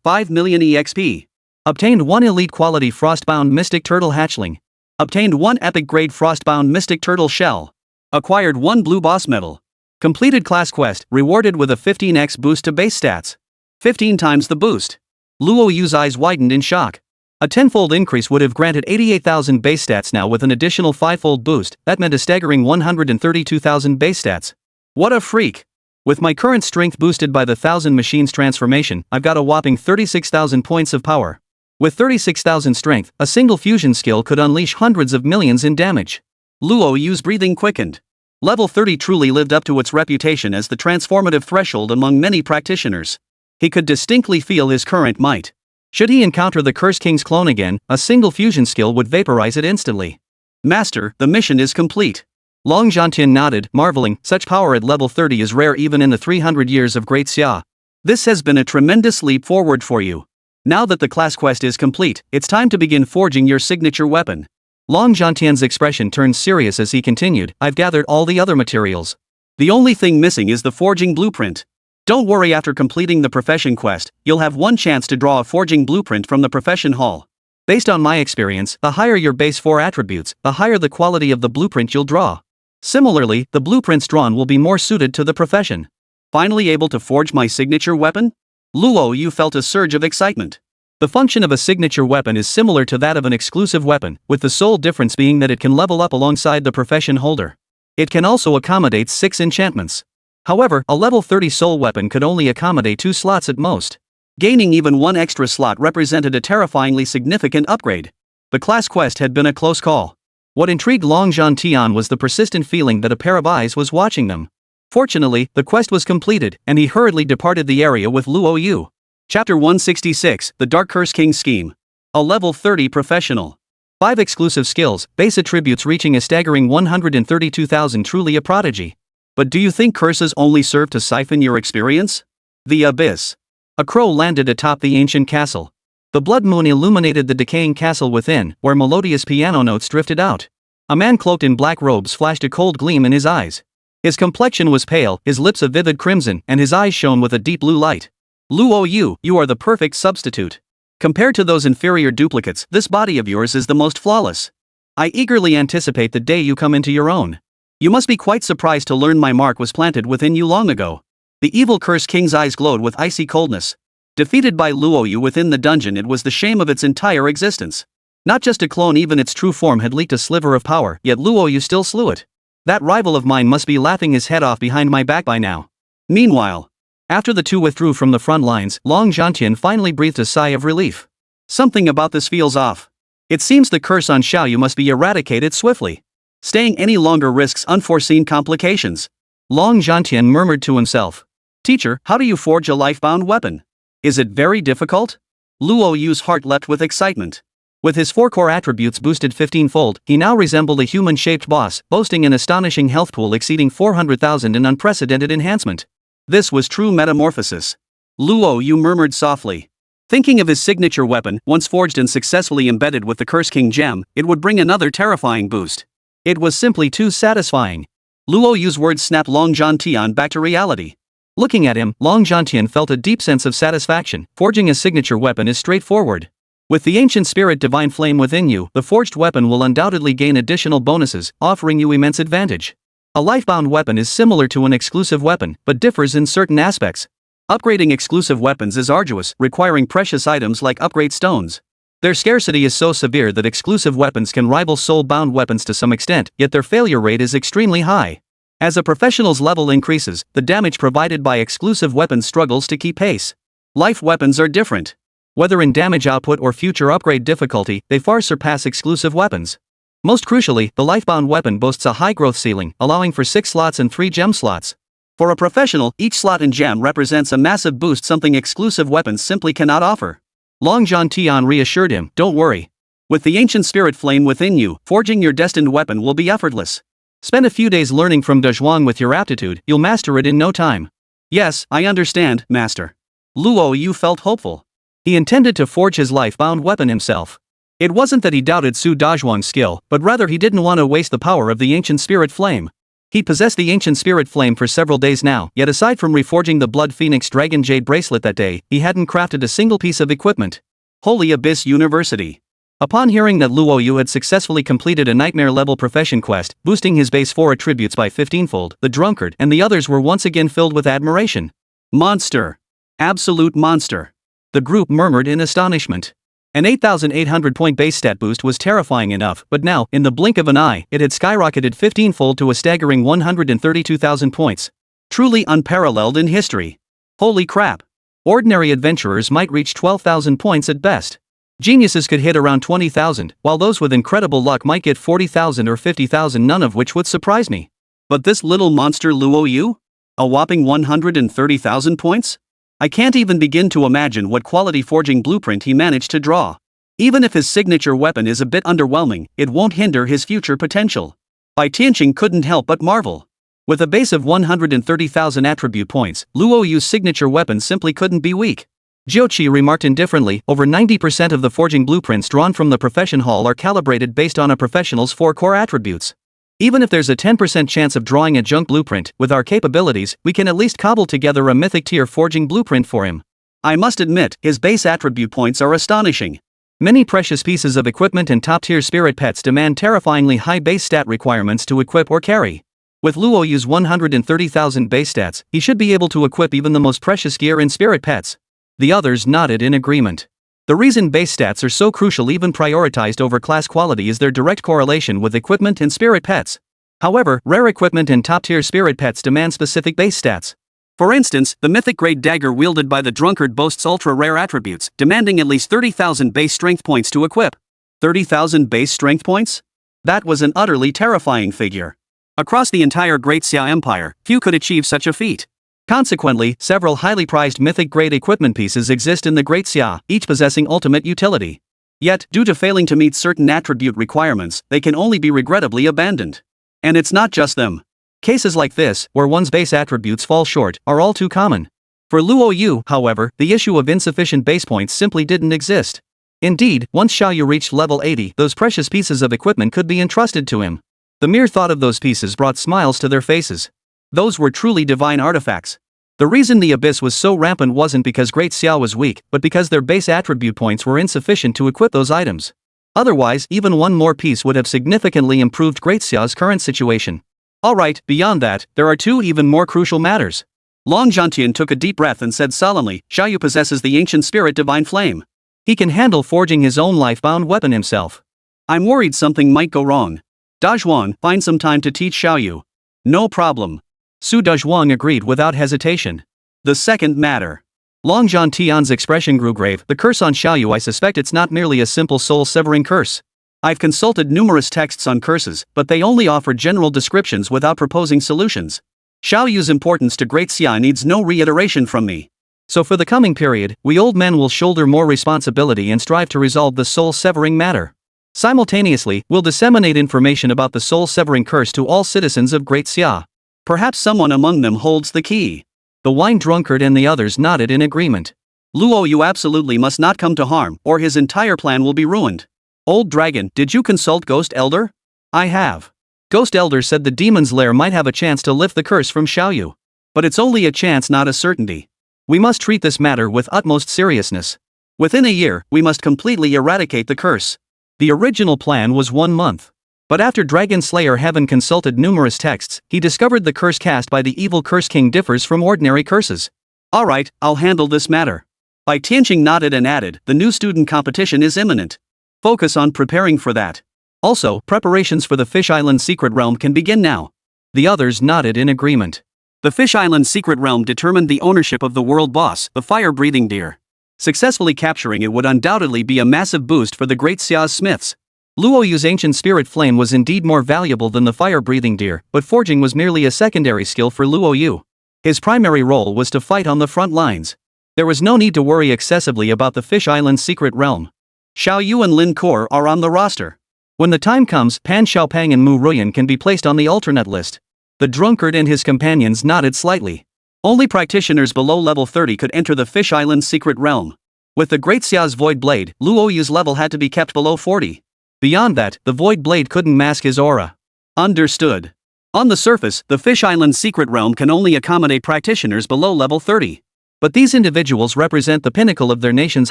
5 million EXP. Obtained 1 elite quality Frostbound Mystic Turtle hatchling. Obtained 1 epic grade Frostbound Mystic Turtle shell. Acquired 1 blue boss medal. Completed class quest, rewarded with a 15x boost to base stats. 15 times the boost. Luo Yu's eyes widened in shock. A tenfold increase would have granted 88,000 base stats. Now with an additional 5-fold boost, that meant a staggering 132,000 base stats. What a freak. With my current strength boosted by the 1000 Machines transformation, I've got a whopping 36,000 points of power. With 36,000 strength, a single fusion skill could unleash hundreds of millions in damage. Luo Yu's breathing quickened. Level 30 truly lived up to its reputation as the transformative threshold among many practitioners. He could distinctly feel his current might. Should he encounter the Curse King's clone again, a single fusion skill would vaporize it instantly. Master, the mission is complete. Long Zhantian nodded, marveling. Such power at level 30 is rare even in the 300 years of Great Xia. This has been a tremendous leap forward for you. Now that the class quest is complete, it's time to begin forging your signature weapon. Long Zhantian's expression turned serious as he continued. I've gathered all the other materials. The only thing missing is the forging blueprint. Don't worry, after completing the profession quest, you'll have one chance to draw a forging blueprint from the profession hall. Based on my experience, the higher your base 4 attributes, the higher the quality of the blueprint you'll draw. Similarly, the blueprints drawn will be more suited to the profession. Finally able to forge my signature weapon? Luo Yu felt a surge of excitement. The function of a signature weapon is similar to that of an exclusive weapon, with the sole difference being that it can level up alongside the profession holder. It can also accommodate 6 enchantments. However, a level 30 soul weapon could only accommodate 2 slots at most. Gaining even 1 extra slot represented a terrifyingly significant upgrade. The class quest had been a close call. What intrigued Long Zhantian was the persistent feeling that a pair of eyes was watching them. Fortunately, the quest was completed, and he hurriedly departed the area with Luo Yu. Chapter 166, The Dark Curse King Scheme. A level 30 professional. 5 exclusive skills, base attributes reaching a staggering 132,000, truly a prodigy. But do you think curses only serve to siphon your experience? The Abyss. A crow landed atop the ancient castle. The blood moon illuminated the decaying castle within, where melodious piano notes drifted out. A man cloaked in black robes flashed a cold gleam in his eyes. His complexion was pale, his lips a vivid crimson, and his eyes shone with a deep blue light. Luo Yu, you are the perfect substitute. Compared to those inferior duplicates, this body of yours is the most flawless. I eagerly anticipate the day you come into your own. You must be quite surprised to learn my mark was planted within you long ago. The evil Curse King's eyes glowed with icy coldness. Defeated by Luo Yu within the dungeon, it was the shame of its entire existence. Not just a clone, even its true form had leaked a sliver of power, yet Luo Yu still slew it. That rival of mine must be laughing his head off behind my back by now. Meanwhile, after the two withdrew from the front lines, Long Zhantian finally breathed a sigh of relief. Something about this feels off. It seems the curse on Xiaoyu must be eradicated swiftly. Staying any longer risks unforeseen complications. Long Zhantian murmured to himself. Teacher, how do you forge a lifebound weapon? Is it very difficult? Luo Yu's heart leapt with excitement. With his 4 core attributes boosted 15-fold, he now resembled a human-shaped boss, boasting an astonishing health pool exceeding 400,000 in unprecedented enhancement. This was true metamorphosis. Luo Yu murmured softly. Thinking of his signature weapon, once forged and successfully embedded with the Curse King gem, it would bring another terrifying boost. It was simply too satisfying. Luo Yu's words snapped Long Zhantian back to reality. Looking at him, Long Zhantian felt a deep sense of satisfaction. Forging a signature weapon is straightforward. With the ancient spirit divine flame within you, the forged weapon will undoubtedly gain additional bonuses, offering you immense advantage. A lifebound weapon is similar to an exclusive weapon, but differs in certain aspects. Upgrading exclusive weapons is arduous, requiring precious items like upgrade stones. Their scarcity is so severe that exclusive weapons can rival soul-bound weapons to some extent, yet their failure rate is extremely high. As a professional's level increases, the damage provided by exclusive weapons struggles to keep pace. Life weapons are different. Whether in damage output or future upgrade difficulty, they far surpass exclusive weapons. Most crucially, the lifebound weapon boasts a high growth ceiling, allowing for 6 slots and 3 gem slots. For a professional, each slot in gem represents a massive boost, something exclusive weapons simply cannot offer. Long Tian reassured him, "Don't worry. With the ancient spirit flame within you, forging your destined weapon will be effortless. Spend a few days learning from Dezhuang with your aptitude, you'll master it in no time." "Yes, I understand, master." Luo Yu felt hopeful. He intended to forge his life-bound weapon himself. It wasn't that he doubted Su Dezhuang's skill, but rather he didn't want to waste the power of the ancient spirit flame. He possessed the ancient spirit flame for several days now, yet aside from reforging the Blood Phoenix Dragon Jade bracelet that day, he hadn't crafted a single piece of equipment. Holy Abyss University. Upon hearing that Luo Yu had successfully completed a nightmare-level profession quest, boosting his base 4 attributes by 15-fold, the drunkard and the others were once again filled with admiration. "Monster. Absolute monster," the group murmured in astonishment. An 8,800-point base stat boost was terrifying enough, but now, in the blink of an eye, it had skyrocketed 15-fold to a staggering 132,000 points. Truly unparalleled in history. Holy crap. Ordinary adventurers might reach 12,000 points at best. Geniuses could hit around 20,000, while those with incredible luck might get 40,000 or 50,000, none of which would surprise me. But this little monster Luo Yu? A whopping 130,000 points? I can't even begin to imagine what quality forging blueprint he managed to draw. Even if his signature weapon is a bit underwhelming, it won't hinder his future potential. Bai Tianqing couldn't help but marvel. With a base of 130,000 attribute points, Luo Yu's signature weapon simply couldn't be weak. Jiuqi remarked indifferently, over 90% of the forging blueprints drawn from the profession hall are calibrated based on a professional's 4 core attributes. Even if there's a 10% chance of drawing a junk blueprint, with our capabilities, we can at least cobble together a mythic tier forging blueprint for him. I must admit, his base attribute points are astonishing. Many precious pieces of equipment and top-tier spirit pets demand terrifyingly high base stat requirements to equip or carry. With Luo Yu's 130,000 base stats, he should be able to equip even the most precious gear in spirit pets. The others nodded in agreement. The reason base stats are so crucial, even prioritized over class quality, is their direct correlation with equipment and spirit pets. However, rare equipment and top-tier spirit pets demand specific base stats. For instance, the mythic great dagger wielded by the drunkard boasts ultra-rare attributes, demanding at least 30,000 base strength points to equip. 30,000 base strength points? That was an utterly terrifying figure. Across the entire Great Xia Empire, few could achieve such a feat. Consequently, several highly prized mythic-grade equipment pieces exist in the Great Xia, each possessing ultimate utility. Yet, due to failing to meet certain attribute requirements, they can only be regrettably abandoned. And it's not just them. Cases like this, where one's base attributes fall short, are all too common. For Luo Yu, however, the issue of insufficient base points simply didn't exist. Indeed, once Xiaoyu reached level 80, those precious pieces of equipment could be entrusted to him. The mere thought of those pieces brought smiles to their faces. Those were truly divine artifacts. The reason the abyss was so rampant wasn't because Great Xia was weak, but because their base attribute points were insufficient to equip those items. Otherwise, even one more piece would have significantly improved Great Xia's current situation. Alright, beyond that, there are 2 even more crucial matters. Long Zhantian took a deep breath and said solemnly, Xiaoyu possesses the ancient spirit divine flame. He can handle forging his own life-bound weapon himself. I'm worried something might go wrong. Dezhuang, find some time to teach Xiaoyu. No problem. Su Dezhuang agreed without hesitation. The second matter. Long Tian's expression grew grave. The curse on Xiaoyu, I suspect it's not merely a simple soul-severing curse. I've consulted numerous texts on curses, but they only offer general descriptions without proposing solutions. Xiaoyu's importance to Great Xia needs no reiteration from me. So for the coming period, we old men will shoulder more responsibility and strive to resolve the soul-severing matter. Simultaneously, we'll disseminate information about the soul-severing curse to all citizens of Great Xia. Perhaps someone among them holds the key. The wine drunkard and the others nodded in agreement. Luo Yu absolutely must not come to harm, or his entire plan will be ruined. Old Dragon, did you consult Ghost Elder? I have. Ghost Elder said the demon's lair might have a chance to lift the curse from Xiaoyu. But it's only a chance, not a certainty. We must treat this matter with utmost seriousness. Within a year, we must completely eradicate the curse. The original plan was 1 month. But after Dragon Slayer Heaven consulted numerous texts, he discovered the curse cast by the evil Curse King differs from ordinary curses. Alright, I'll handle this matter. Bai Tianqing nodded and added, the new student competition is imminent. Focus on preparing for that. Also, preparations for the Fish Island Secret Realm can begin now. The others nodded in agreement. The Fish Island Secret Realm determined the ownership of the world boss, the fire-breathing deer. Successfully capturing it would undoubtedly be a massive boost for the Great Xia's smiths. Luo Yu's ancient spirit flame was indeed more valuable than the fire-breathing deer, but forging was merely a secondary skill for Luo Yu. His primary role was to fight on the front lines. There was no need to worry excessively about the Fish Island's secret realm. Xiao Yu and Lin Kor are on the roster. When the time comes, Pan Xiaopang and Mu Ruyan can be placed on the alternate list. The drunkard and his companions nodded slightly. Only practitioners below level 30 could enter the Fish Island's secret realm. With the Great Xia's Void Blade, Luo Yu's level had to be kept below 40. Beyond that, the Void Blade couldn't mask his aura. Understood. On the surface, the Fish Island's secret realm can only accommodate practitioners below level 30. But these individuals represent the pinnacle of their nation's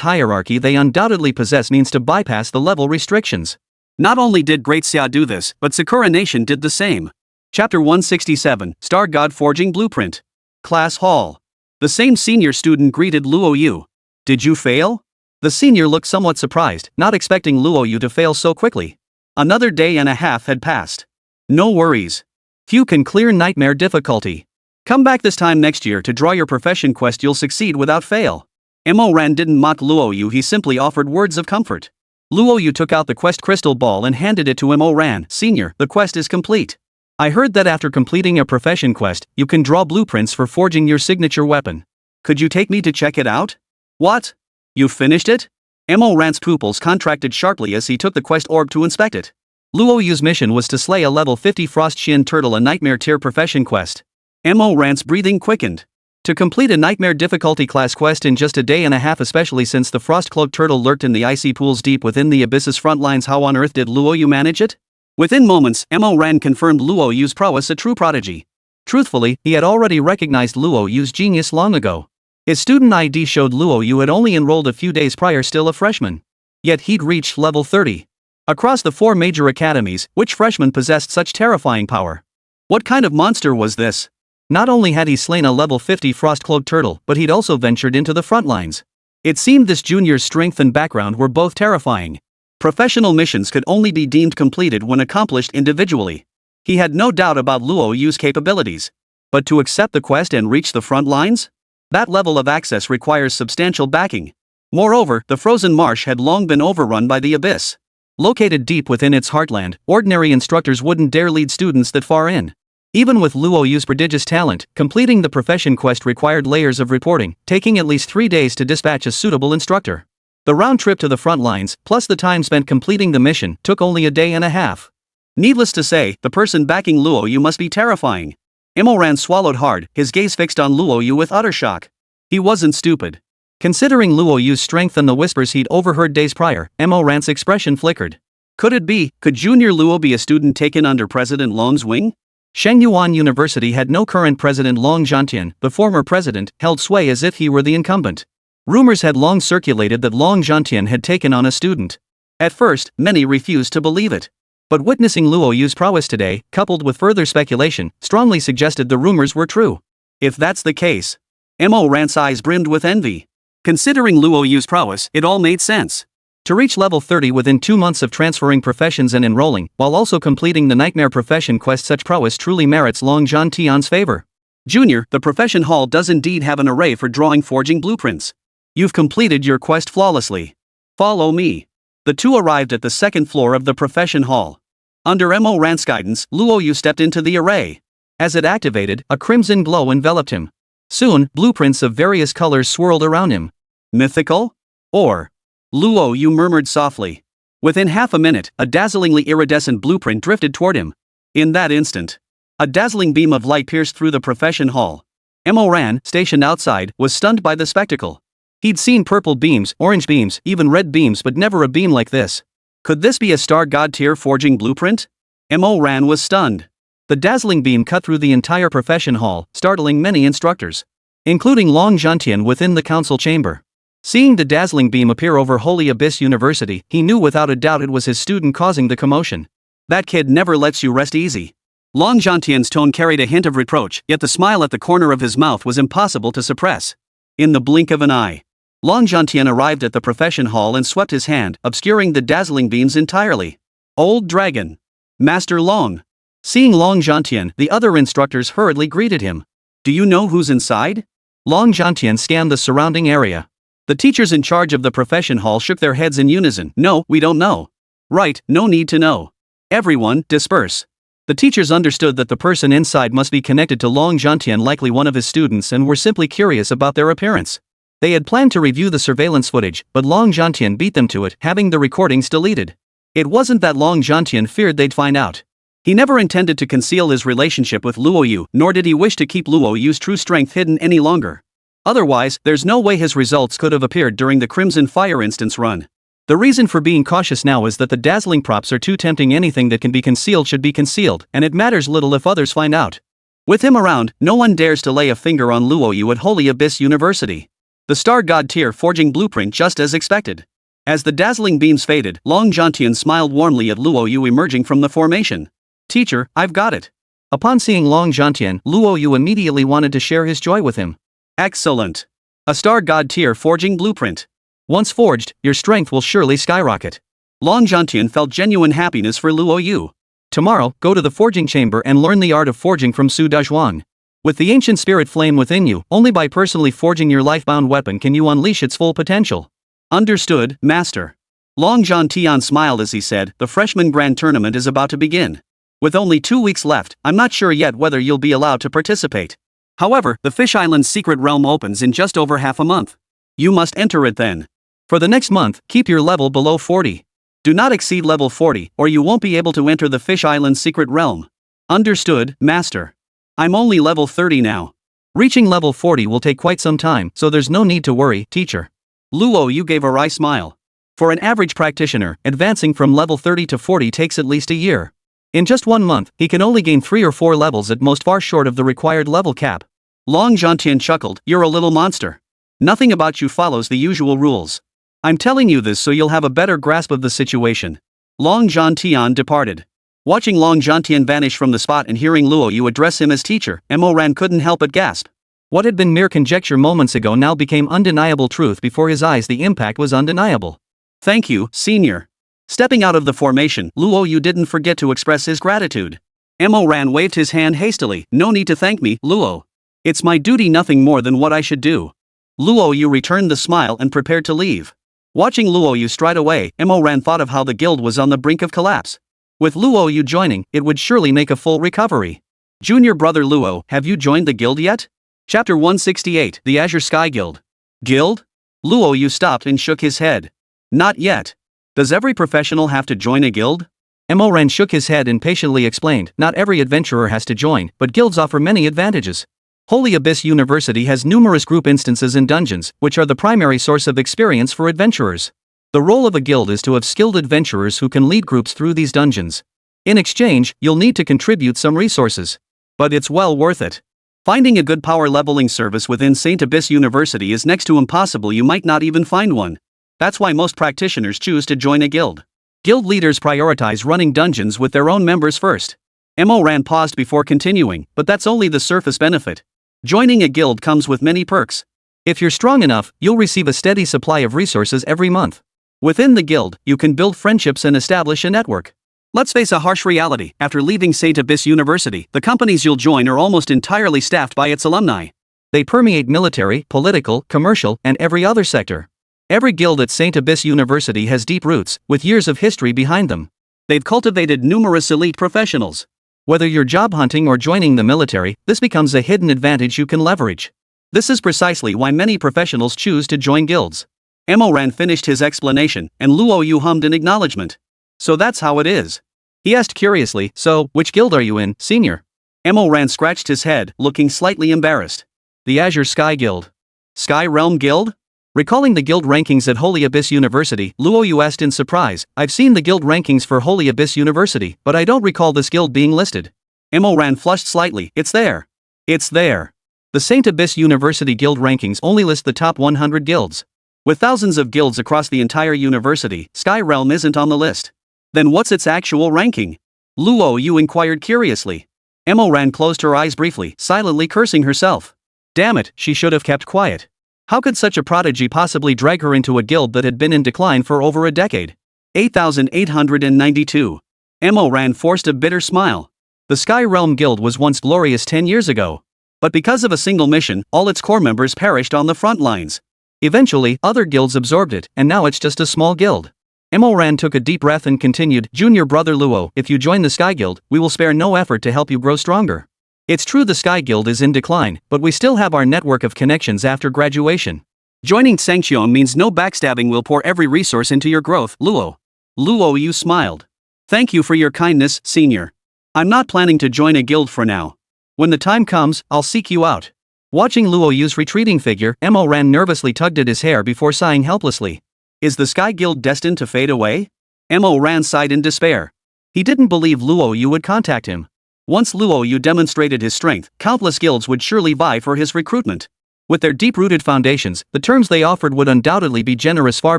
hierarchy. They undoubtedly possess means to bypass the level restrictions. Not only did Great Xia do this, but Sakura Nation did the same. Chapter 167, Star God Forging Blueprint. Class Hall. The same senior student greeted Luo Yu. Did you fail? The senior looked somewhat surprised, not expecting Luo Yu to fail so quickly. Another day and a half had passed. No worries. Few can clear nightmare difficulty. Come back this time next year to draw your profession quest. You'll succeed without fail. Mo Ran didn't mock Luo Yu, he simply offered words of comfort. Luo Yu took out the quest crystal ball and handed it to Mo Ran. Senior, the quest is complete. I heard that after completing a profession quest, you can draw blueprints for forging your signature weapon. Could you take me to check it out? What? You finished it? Mo Ran's pupils contracted sharply as he took the quest orb to inspect it. Luo Yu's mission was to slay a level 50 Frost Shin Turtle, a nightmare tier profession quest. Mo Ran's breathing quickened. To complete a nightmare difficulty class quest in just a day and a half, especially since the frost-cloaked turtle lurked in the icy pools deep within the abyss's front lines, how on earth did Luo Yu manage it? Within moments, Mo Ran confirmed Luo Yu's prowess, a true prodigy. Truthfully, he had already recognized Luo Yu's genius long ago. His student ID showed Luo Yu had only enrolled a few days prior, still a freshman. Yet he'd reached level 30. Across the 4 major academies, which freshman possessed such terrifying power? What kind of monster was this? Not only had he slain a level 50 frost-cloaked turtle, but he'd also ventured into the front lines. It seemed this junior's strength and background were both terrifying. Professional missions could only be deemed completed when accomplished individually. He had no doubt about Luo Yu's capabilities. But to accept the quest and reach the front lines? That level of access requires substantial backing. Moreover, the frozen marsh had long been overrun by the abyss. Located deep within its heartland, ordinary instructors wouldn't dare lead students that far in. Even with Luo Yu's prodigious talent, completing the profession quest required layers of reporting, taking at least 3 days to dispatch a suitable instructor. The round trip to the front lines, plus the time spent completing the mission, took only a day and a half. Needless to say, the person backing Luo Yu must be terrifying. Mo Ran swallowed hard, his gaze fixed on Luo Yu with utter shock. He wasn't stupid. Considering Luo Yu's strength and the whispers he'd overheard days prior, Mo Ran's expression flickered. Could it be? Could Junior Luo be a student taken under President Long's wing? Shengyuan University had no current president. Long Zhantian, the former president, held sway as if he were the incumbent. Rumors had long circulated that Long Zhantian had taken on a student. At first, many refused to believe it. But witnessing Luo Yu's prowess today, coupled with further speculation, strongly suggested the rumors were true. If that's the case, Mo Ran's eyes brimmed with envy. Considering Luo Yu's prowess, it all made sense. To reach level 30 within 2 months of transferring professions and enrolling, while also completing the nightmare profession quest, such prowess truly merits Long Zhantian's favor. Junior, the profession hall does indeed have an array for drawing forging blueprints. You've completed your quest flawlessly. Follow me. The two arrived at the 2nd floor of the profession hall. Under Mo Ran's guidance, Luo Yu stepped into the array. As it activated, a crimson glow enveloped him. Soon, blueprints of various colors swirled around him. Mythical? Or? Luo Yu murmured softly. Within half a minute, a dazzlingly iridescent blueprint drifted toward him. In that instant, a dazzling beam of light pierced through the profession hall. Mo Ran, stationed outside, was stunned by the spectacle. He'd seen purple beams, orange beams, even red beams, but never a beam like this. Could this be a star god tier forging blueprint? Mo Ran was stunned. The dazzling beam cut through the entire profession hall, startling many instructors, including Long Zhantian within the council chamber. Seeing the dazzling beam appear over Holy Abyss University, he knew without a doubt it was his student causing the commotion. That kid never lets you rest easy. Long Zhantian's tone carried a hint of reproach, yet the smile at the corner of his mouth was impossible to suppress. In the blink of an eye, Long Zhantian arrived at the profession hall and swept his hand, obscuring the dazzling beams entirely. Old Dragon. Master Long. Seeing Long Zhantian, the other instructors hurriedly greeted him. Do you know who's inside? Long Zhantian scanned the surrounding area. The teachers in charge of the profession hall shook their heads in unison. No, we don't know. Right, no need to know. Everyone, disperse. The teachers understood that the person inside must be connected to Long Zhantian, likely one of his students, and were simply curious about their appearance. They had planned to review the surveillance footage, but Long Zhantian beat them to it, having the recordings deleted. It wasn't that Long Zhantian feared they'd find out. He never intended to conceal his relationship with Luo Yu, nor did he wish to keep Luo Yu's true strength hidden any longer. Otherwise, there's no way his results could have appeared during the Crimson Fire instance run. The reason for being cautious now is that the dazzling props are too tempting. Anything that can be concealed should be concealed, and it matters little if others find out. With him around, no one dares to lay a finger on Luo Yu at Holy Abyss University. The Star God tier forging blueprint just as expected. As the dazzling beams faded, Long Zhantian smiled warmly at Luo Yu emerging from the formation. "Teacher, I've got it." Upon seeing Long Zhantian, Luo Yu immediately wanted to share his joy with him. "Excellent. A Star God tier forging blueprint. Once forged, your strength will surely skyrocket." Long Zhantian felt genuine happiness for Luo Yu. "Tomorrow, go to the forging chamber and learn the art of forging from Su Dazhuang. With the ancient spirit flame within you, only by personally forging your life-bound weapon can you unleash its full potential." "Understood, Master." Long Zhantian smiled as he said, "The freshman grand tournament is about to begin. With only 2 weeks left, I'm not sure yet whether you'll be allowed to participate. However, the Fish Island's secret realm opens in just over half a month. You must enter it then. For the next month, keep your level below 40. Do not exceed level 40, or you won't be able to enter the Fish Island secret realm." "Understood, Master. I'm only level 30 now." "Reaching level 40 will take quite some time, so there's no need to worry, teacher." Luo Yu gave a wry smile. For an average practitioner, advancing from level 30 to 40 takes at least a year. In just 1 month, he can only gain 3 or 4 levels at most, far short of the required level cap. Long Zhantian chuckled, "You're a little monster. Nothing about you follows the usual rules. I'm telling you this so you'll have a better grasp of the situation." Long Zhantian departed. Watching Long Zhantian vanish from the spot and hearing Luo Yu address him as teacher, Mo Ran couldn't help but gasp. What had been mere conjecture moments ago now became undeniable truth before his eyes. The impact was undeniable. "Thank you, senior." Stepping out of the formation, Luo Yu didn't forget to express his gratitude. Mo Ran waved his hand hastily. "No need to thank me, Luo. It's my duty, nothing more than what I should do." Luo Yu returned the smile and prepared to leave. Watching Luo Yu stride away, Mo Ran thought of how the guild was on the brink of collapse. With Luo Yu joining, it would surely make a full recovery. "Junior brother Luo, have you joined the guild yet?" Chapter 168, The Azure Sky Guild. "Guild?" Luo Yu stopped and shook his head. "Not yet. Does every professional have to join a guild?" Mo Ran shook his head and patiently explained, "Not every adventurer has to join, but guilds offer many advantages. Holy Abyss University has numerous group instances and dungeons, which are the primary source of experience for adventurers. The role of a guild is to have skilled adventurers who can lead groups through these dungeons. In exchange, you'll need to contribute some resources. But it's well worth it. Finding a good power leveling service within St. Abyss University is next to impossible. You might not even find one. That's why most practitioners choose to join a guild. Guild leaders prioritize running dungeons with their own members first." Mo Ran paused before continuing, "But that's only the surface benefit. Joining a guild comes with many perks. If you're strong enough, you'll receive a steady supply of resources every month. Within the guild, you can build friendships and establish a network. Let's face a harsh reality, after leaving St. Abyss University, the companies you'll join are almost entirely staffed by its alumni. They permeate military, political, commercial, and every other sector. Every guild at St. Abyss University has deep roots, with years of history behind them. They've cultivated numerous elite professionals. Whether you're job hunting or joining the military, this becomes a hidden advantage you can leverage. This is precisely why many professionals choose to join guilds." Mo Ran finished his explanation, and Luo Yu hummed in acknowledgement. "So that's how it is?" He asked curiously, "So, which guild are you in, senior?" Mo Ran scratched his head, looking slightly embarrassed. "The Azure Sky Guild." "Sky Realm Guild?" Recalling the guild rankings at Holy Abyss University, Luo Yu asked in surprise, "I've seen the guild rankings for Holy Abyss University, but I don't recall this guild being listed." Mo Ran flushed slightly. "It's there. It's there. The St. Abyss University guild rankings only list the top 100 guilds. With thousands of guilds across the entire university, Sky Realm isn't on the list." "Then what's its actual ranking?" Luo Yu inquired curiously. Mo Ran closed her eyes briefly, silently cursing herself. Damn it, she should have kept quiet. How could such a prodigy possibly drag her into a guild that had been in decline for over a decade? 8,892. Mo Ran forced a bitter smile. The Sky Realm Guild was once glorious 10 years ago. But because of a single mission, all its core members perished on the front lines. Eventually, other guilds absorbed it, and now it's just a small guild. Mu Ruyan took a deep breath and continued, Junior brother Luo, if you join the Sky Guild, we will spare no effort to help you grow stronger. It's true the Sky Guild is in decline, but we still have our network of connections after graduation. Joining Sangqiong means no backstabbing, will pour every resource into your growth, Luo. Luo Yu smiled. Thank you for your kindness, senior. I'm not planning to join a guild for now. When the time comes, I'll seek you out. Watching Luo Yu's retreating figure, Mu Ruyan nervously tugged at his hair before sighing helplessly. Is the Sky Guild destined to fade away? Mu Ruyan sighed in despair. He didn't believe Luo Yu would contact him. Once Luo Yu demonstrated his strength, countless guilds would surely vie for his recruitment. With their deep-rooted foundations, the terms they offered would undoubtedly be generous, far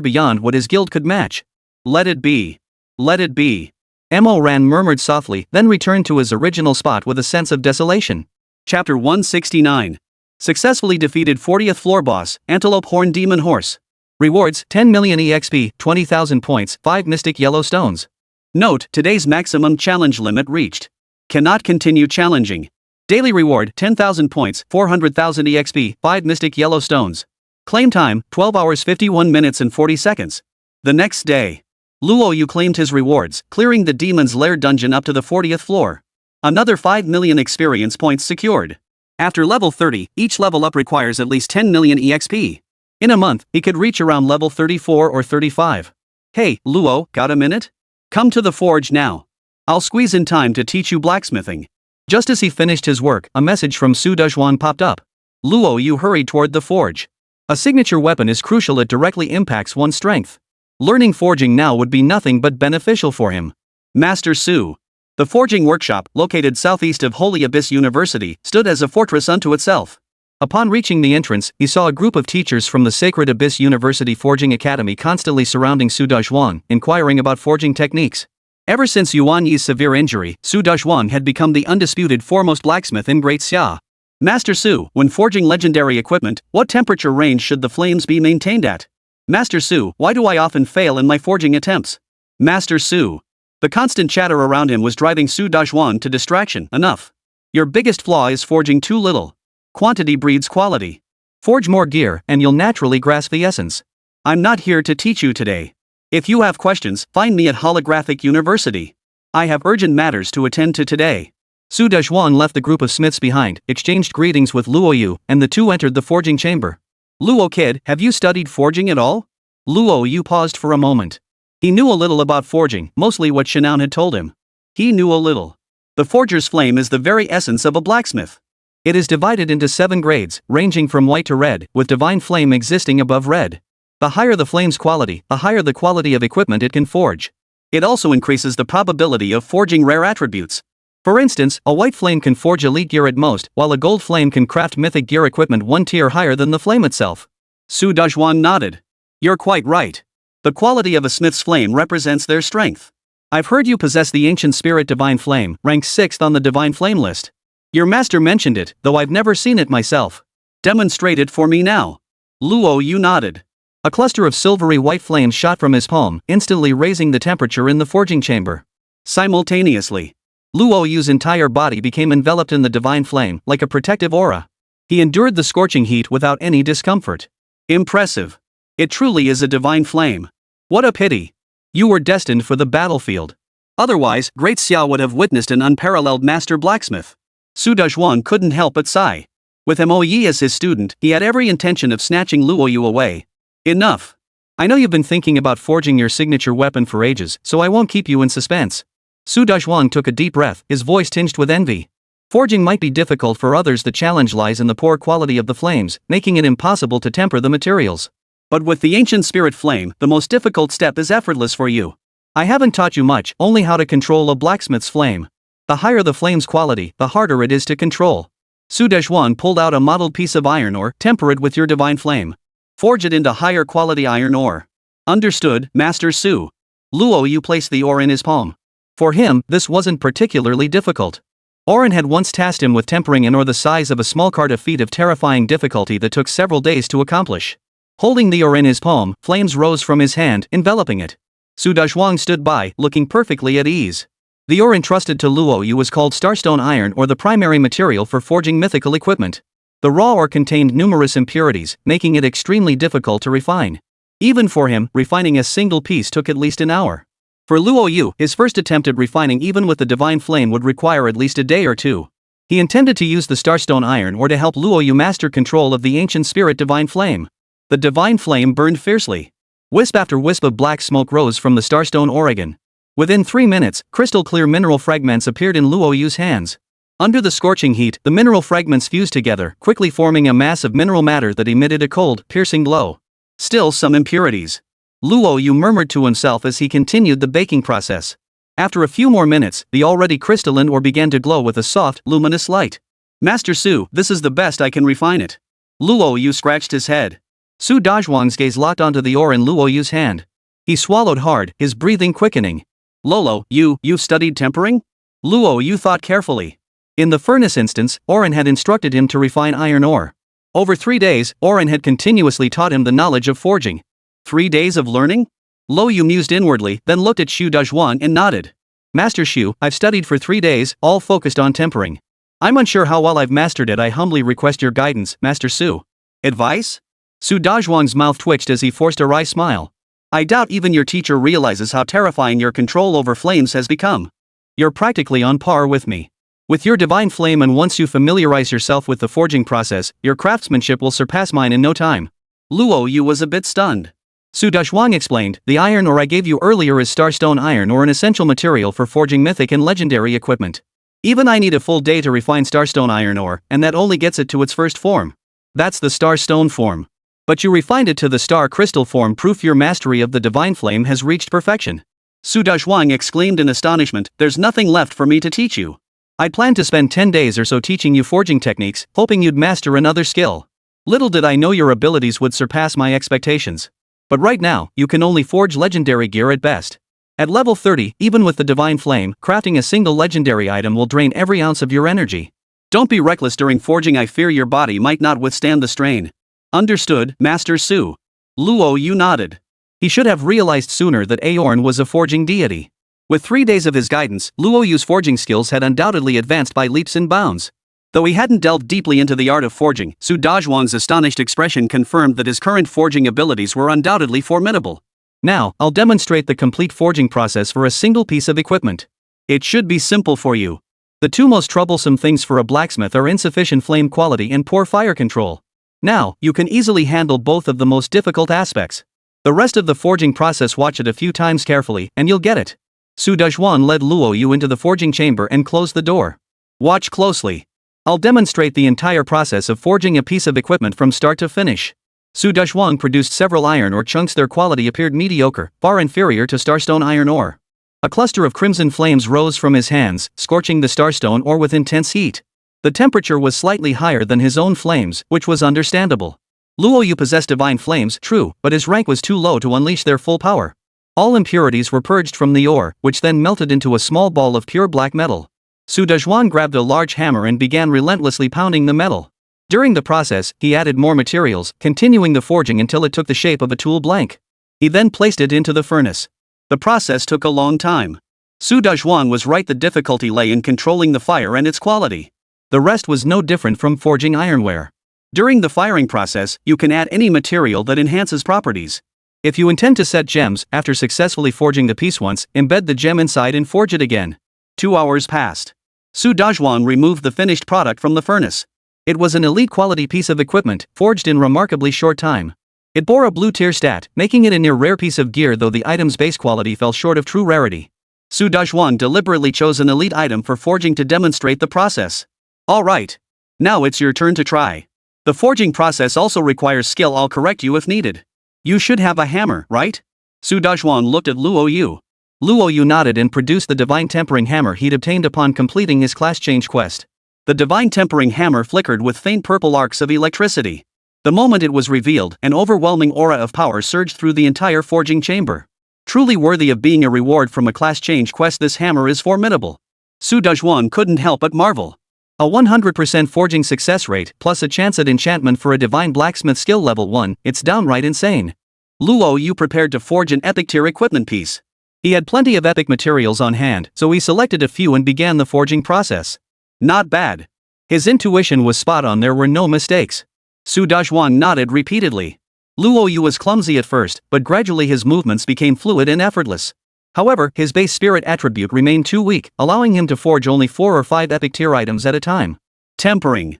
beyond what his guild could match. Let it be. Let it be. Mu Ruyan murmured softly, then returned to his original spot with a sense of desolation. Chapter 169. Successfully defeated 40th floor boss, Antelope Horn Demon Horse. Rewards, 10 million EXP, 20,000 points, 5 mystic yellow stones. Note, today's maximum challenge limit reached. Cannot continue challenging. Daily reward, 10,000 points, 400,000 EXP, 5 mystic yellow stones. Claim time, 12 hours 51 minutes and 40 seconds. The next day, Luo Yu claimed his rewards, clearing the Demon's Lair dungeon up to the 40th floor. Another 5 million experience points secured. After level 30, each level up requires at least 10 million EXP. In a month, he could reach around level 34 or 35. Hey, Luo, got a minute? Come to the forge now. I'll squeeze in time to teach you blacksmithing. Just as he finished his work, a message from Su Dezhuan popped up. Luo Yu hurried toward the forge. A signature weapon is crucial, it directly impacts one's strength. Learning forging now would be nothing but beneficial for him. Master Su. The forging workshop, located southeast of Holy Abyss University, stood as a fortress unto itself. Upon reaching the entrance, he saw a group of teachers from the Sacred Abyss University Forging Academy constantly surrounding Su Dezhuan, inquiring about forging techniques. Ever since Yuan Yi's severe injury, Su Dezhuan had become the undisputed foremost blacksmith in Great Xia. Master Su, when forging legendary equipment, what temperature range should the flames be maintained at? Master Su, why do I often fail in my forging attempts? Master Su. The constant chatter around him was driving Su Dezhuan to distraction. Enough. Your biggest flaw is forging too little. Quantity breeds quality. Forge more gear, and you'll naturally grasp the essence. I'm not here to teach you today. If you have questions, find me at Holographic University. I have urgent matters to attend to today. Su Dezhuan left the group of smiths behind, exchanged greetings with Luo Yu, and the two entered the forging chamber. Luo kid, have you studied forging at all? Luo Yu paused for a moment. He knew a little about forging, mostly what Shinan had told him. He knew a little. The forger's flame is the very essence of a blacksmith. It is divided into 7 grades, ranging from white to red, with divine flame existing above red. The higher the flame's quality, the higher the quality of equipment it can forge. It also increases the probability of forging rare attributes. For instance, a white flame can forge elite gear at most, while a gold flame can craft mythic gear equipment 1 tier higher than the flame itself. Su Dezhuan nodded. You're quite right. The quality of a smith's flame represents their strength. I've heard you possess the ancient spirit divine flame, ranked 6th on the divine flame list. Your master mentioned it, though I've never seen it myself. Demonstrate it for me now. Luo Yu nodded. A cluster of silvery white flames shot from his palm, instantly raising the temperature in the forging chamber. Simultaneously, Luo Yu's entire body became enveloped in the divine flame, like a protective aura. He endured the scorching heat without any discomfort. Impressive. It truly is a divine flame. What a pity. You were destined for the battlefield. Otherwise, Great Xia would have witnessed an unparalleled master blacksmith. Su Dezhuan couldn't help but sigh. With Mo Yi as his student, he had every intention of snatching Luo Yu away. Enough. I know you've been thinking about forging your signature weapon for ages, so I won't keep you in suspense. Su Dezhuan took a deep breath, his voice tinged with envy. Forging might be difficult for others, the challenge lies in the poor quality of the flames, making it impossible to temper the materials. But with the ancient spirit flame, the most difficult step is effortless for you. I haven't taught you much, only how to control a blacksmith's flame. The higher the flame's quality, the harder it is to control. Su Dezhuan pulled out a mottled piece of iron ore, temper it with your divine flame. Forge it into higher quality iron ore. Understood, Master Su. Luo Yu placed the ore in his palm. For him, this wasn't particularly difficult. Oren had once tasked him with tempering an ore the size of a small cart, a feat of terrifying difficulty that took several days to accomplish. Holding the ore in his palm, flames rose from his hand, enveloping it. Su Dezhuan stood by, looking perfectly at ease. The ore entrusted to Luo Yu was called starstone iron, or the primary material for forging mythical equipment. The raw ore contained numerous impurities, making it extremely difficult to refine. Even for him, refining a single piece took at least an hour. For Luo Yu, his first attempt at refining even with the divine flame would require at least a day or two. He intended to use the Starstone Iron ore to help Luo Yu master control of the ancient spirit divine flame. The divine flame burned fiercely. Wisp after wisp of black smoke rose from the Starstone Oregon. Within 3 minutes, crystal-clear mineral fragments appeared in Luo Yu's hands. Under the scorching heat, the mineral fragments fused together, quickly forming a mass of mineral matter that emitted a cold, piercing glow. Still some impurities. Luo Yu murmured to himself as he continued the baking process. After a few more minutes, the already crystalline ore began to glow with a soft, luminous light. Master Su, this is the best I can refine it. Luo Yu scratched his head. Su Dazhuang's gaze locked onto the ore in Luo Yu's hand. He swallowed hard, his breathing quickening. Lolo, you've studied tempering? Luo Yu thought carefully. In the furnace instance, Oren had instructed him to refine iron ore. Over 3 days, Oren had continuously taught him the knowledge of forging. 3 days of learning? Luo Yu mused inwardly, then looked at Xu Dazhuang and nodded. Master Xu, I've studied for 3 days, all focused on tempering. I'm unsure how well I've mastered it. I humbly request your guidance, Master Su. Advice? Su Dazhuang's mouth twitched as he forced a wry smile. I doubt even your teacher realizes how terrifying your control over flames has become. You're practically on par with me. With your divine flame, and once you familiarize yourself with the forging process, your craftsmanship will surpass mine in no time. Luo Yu was a bit stunned. Su Dazhuang explained, the iron ore I gave you earlier is Starstone Iron ore, an essential material for forging mythic and legendary equipment. Even I need a full day to refine Starstone Iron ore, and that only gets it to its first form. That's the Starstone form. But you refined it to the Star Crystal form, proof your mastery of the divine flame has reached perfection. Su Dazhuang exclaimed in astonishment, there's nothing left for me to teach you. I'd planned to spend 10 days or so teaching you forging techniques, hoping you'd master another skill. Little did I know your abilities would surpass my expectations. But right now, you can only forge legendary gear at best. At level 30, even with the divine flame, crafting a single legendary item will drain every ounce of your energy. Don't be reckless during forging. I fear your body might not withstand the strain. Understood, Master Su. Luo Yu nodded. He should have realized sooner that Aorn was a forging deity. With 3 days of his guidance, Luo Yu's forging skills had undoubtedly advanced by leaps and bounds. Though he hadn't delved deeply into the art of forging, Su Dazhuang's astonished expression confirmed that his current forging abilities were undoubtedly formidable. Now, I'll demonstrate the complete forging process for a single piece of equipment. It should be simple for you. The two most troublesome things for a blacksmith are insufficient flame quality and poor fire control. Now, you can easily handle both of the most difficult aspects. The rest of the forging process, watch it a few times carefully, and you'll get it. Su Dazhuang led Luo Yu into the forging chamber and closed the door. Watch closely. I'll demonstrate the entire process of forging a piece of equipment from start to finish. Su Dazhuang produced several iron ore chunks. Their quality appeared mediocre, far inferior to Starstone iron ore. A cluster of crimson flames rose from his hands, scorching the Starstone ore with intense heat. The temperature was slightly higher than his own flames, which was understandable. Luo Yu possessed divine flames, true, but his rank was too low to unleash their full power. All impurities were purged from the ore, which then melted into a small ball of pure black metal. Su Dazhuang grabbed a large hammer and began relentlessly pounding the metal. During the process, he added more materials, continuing the forging until it took the shape of a tool blank. He then placed it into the furnace. The process took a long time. Su Dazhuang was right, the difficulty lay in controlling the fire and its quality. The rest was no different from forging ironware. During the firing process, you can add any material that enhances properties. If you intend to set gems, after successfully forging the piece once, embed the gem inside and forge it again. 2 hours passed. Su Dazhuang removed the finished product from the furnace. It was an elite quality piece of equipment, forged in remarkably short time. It bore a blue tier stat, making it a near rare piece of gear, though the item's base quality fell short of true rarity. Su Dazhuang deliberately chose an elite item for forging to demonstrate the process. Alright. Now it's your turn to try. The forging process also requires skill. I'll correct you if needed. You should have a hammer, right? Su Dazhuang looked at Luo Yu. Luo Yu nodded and produced the divine tempering hammer he'd obtained upon completing his class change quest. The divine tempering hammer flickered with faint purple arcs of electricity. The moment it was revealed, an overwhelming aura of power surged through the entire forging chamber. Truly worthy of being a reward from a class change quest, this hammer is formidable. Su Dazhuang couldn't help but marvel. A 100% forging success rate, plus a chance at enchantment for a divine blacksmith skill level 1, it's downright insane. Luo Yu prepared to forge an epic tier equipment piece. He had plenty of epic materials on hand, so he selected a few and began the forging process. Not bad. His intuition was spot on, there were no mistakes. Su Dazhuang nodded repeatedly. Luo Yu was clumsy at first, but gradually his movements became fluid and effortless. However, his base spirit attribute remained too weak, allowing him to forge only 4 or 5 epic tier items at a time. Tempering.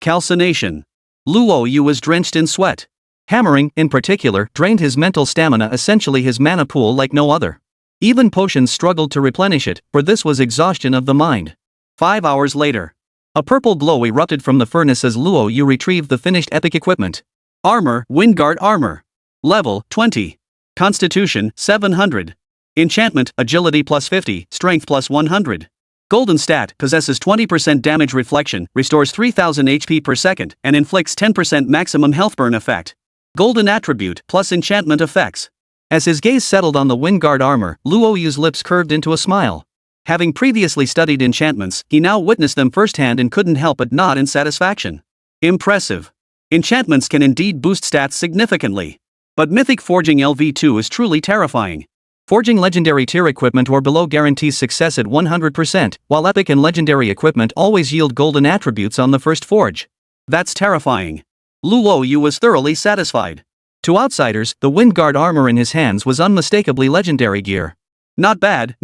Calcination. Luo Yu was drenched in sweat. Hammering, in particular, drained his mental stamina, essentially his mana pool like no other. Even potions struggled to replenish it, for this was exhaustion of the mind. 5 hours later. A purple glow erupted from the furnace as Luo Yu retrieved the finished epic equipment. Armor, Windguard armor. Level, 20. Constitution, 700. Enchantment, Agility plus 50, Strength plus 100. Golden stat, possesses 20% damage reflection, restores 3000 HP per second, and inflicts 10% maximum health burn effect. Golden attribute, plus enchantment effects. As his gaze settled on the Windguard armor, Luo Yu's lips curved into a smile. Having previously studied enchantments, he now witnessed them firsthand and couldn't help but nod in satisfaction. Impressive. Enchantments can indeed boost stats significantly. But Mythic Forging LV2 is truly terrifying. Forging legendary tier equipment or below guarantees success at 100%, while epic and legendary equipment always yield golden attributes on the first forge. That's terrifying. Luo Yu was thoroughly satisfied. To outsiders, the Windguard armor in his hands was unmistakably legendary gear. Not bad.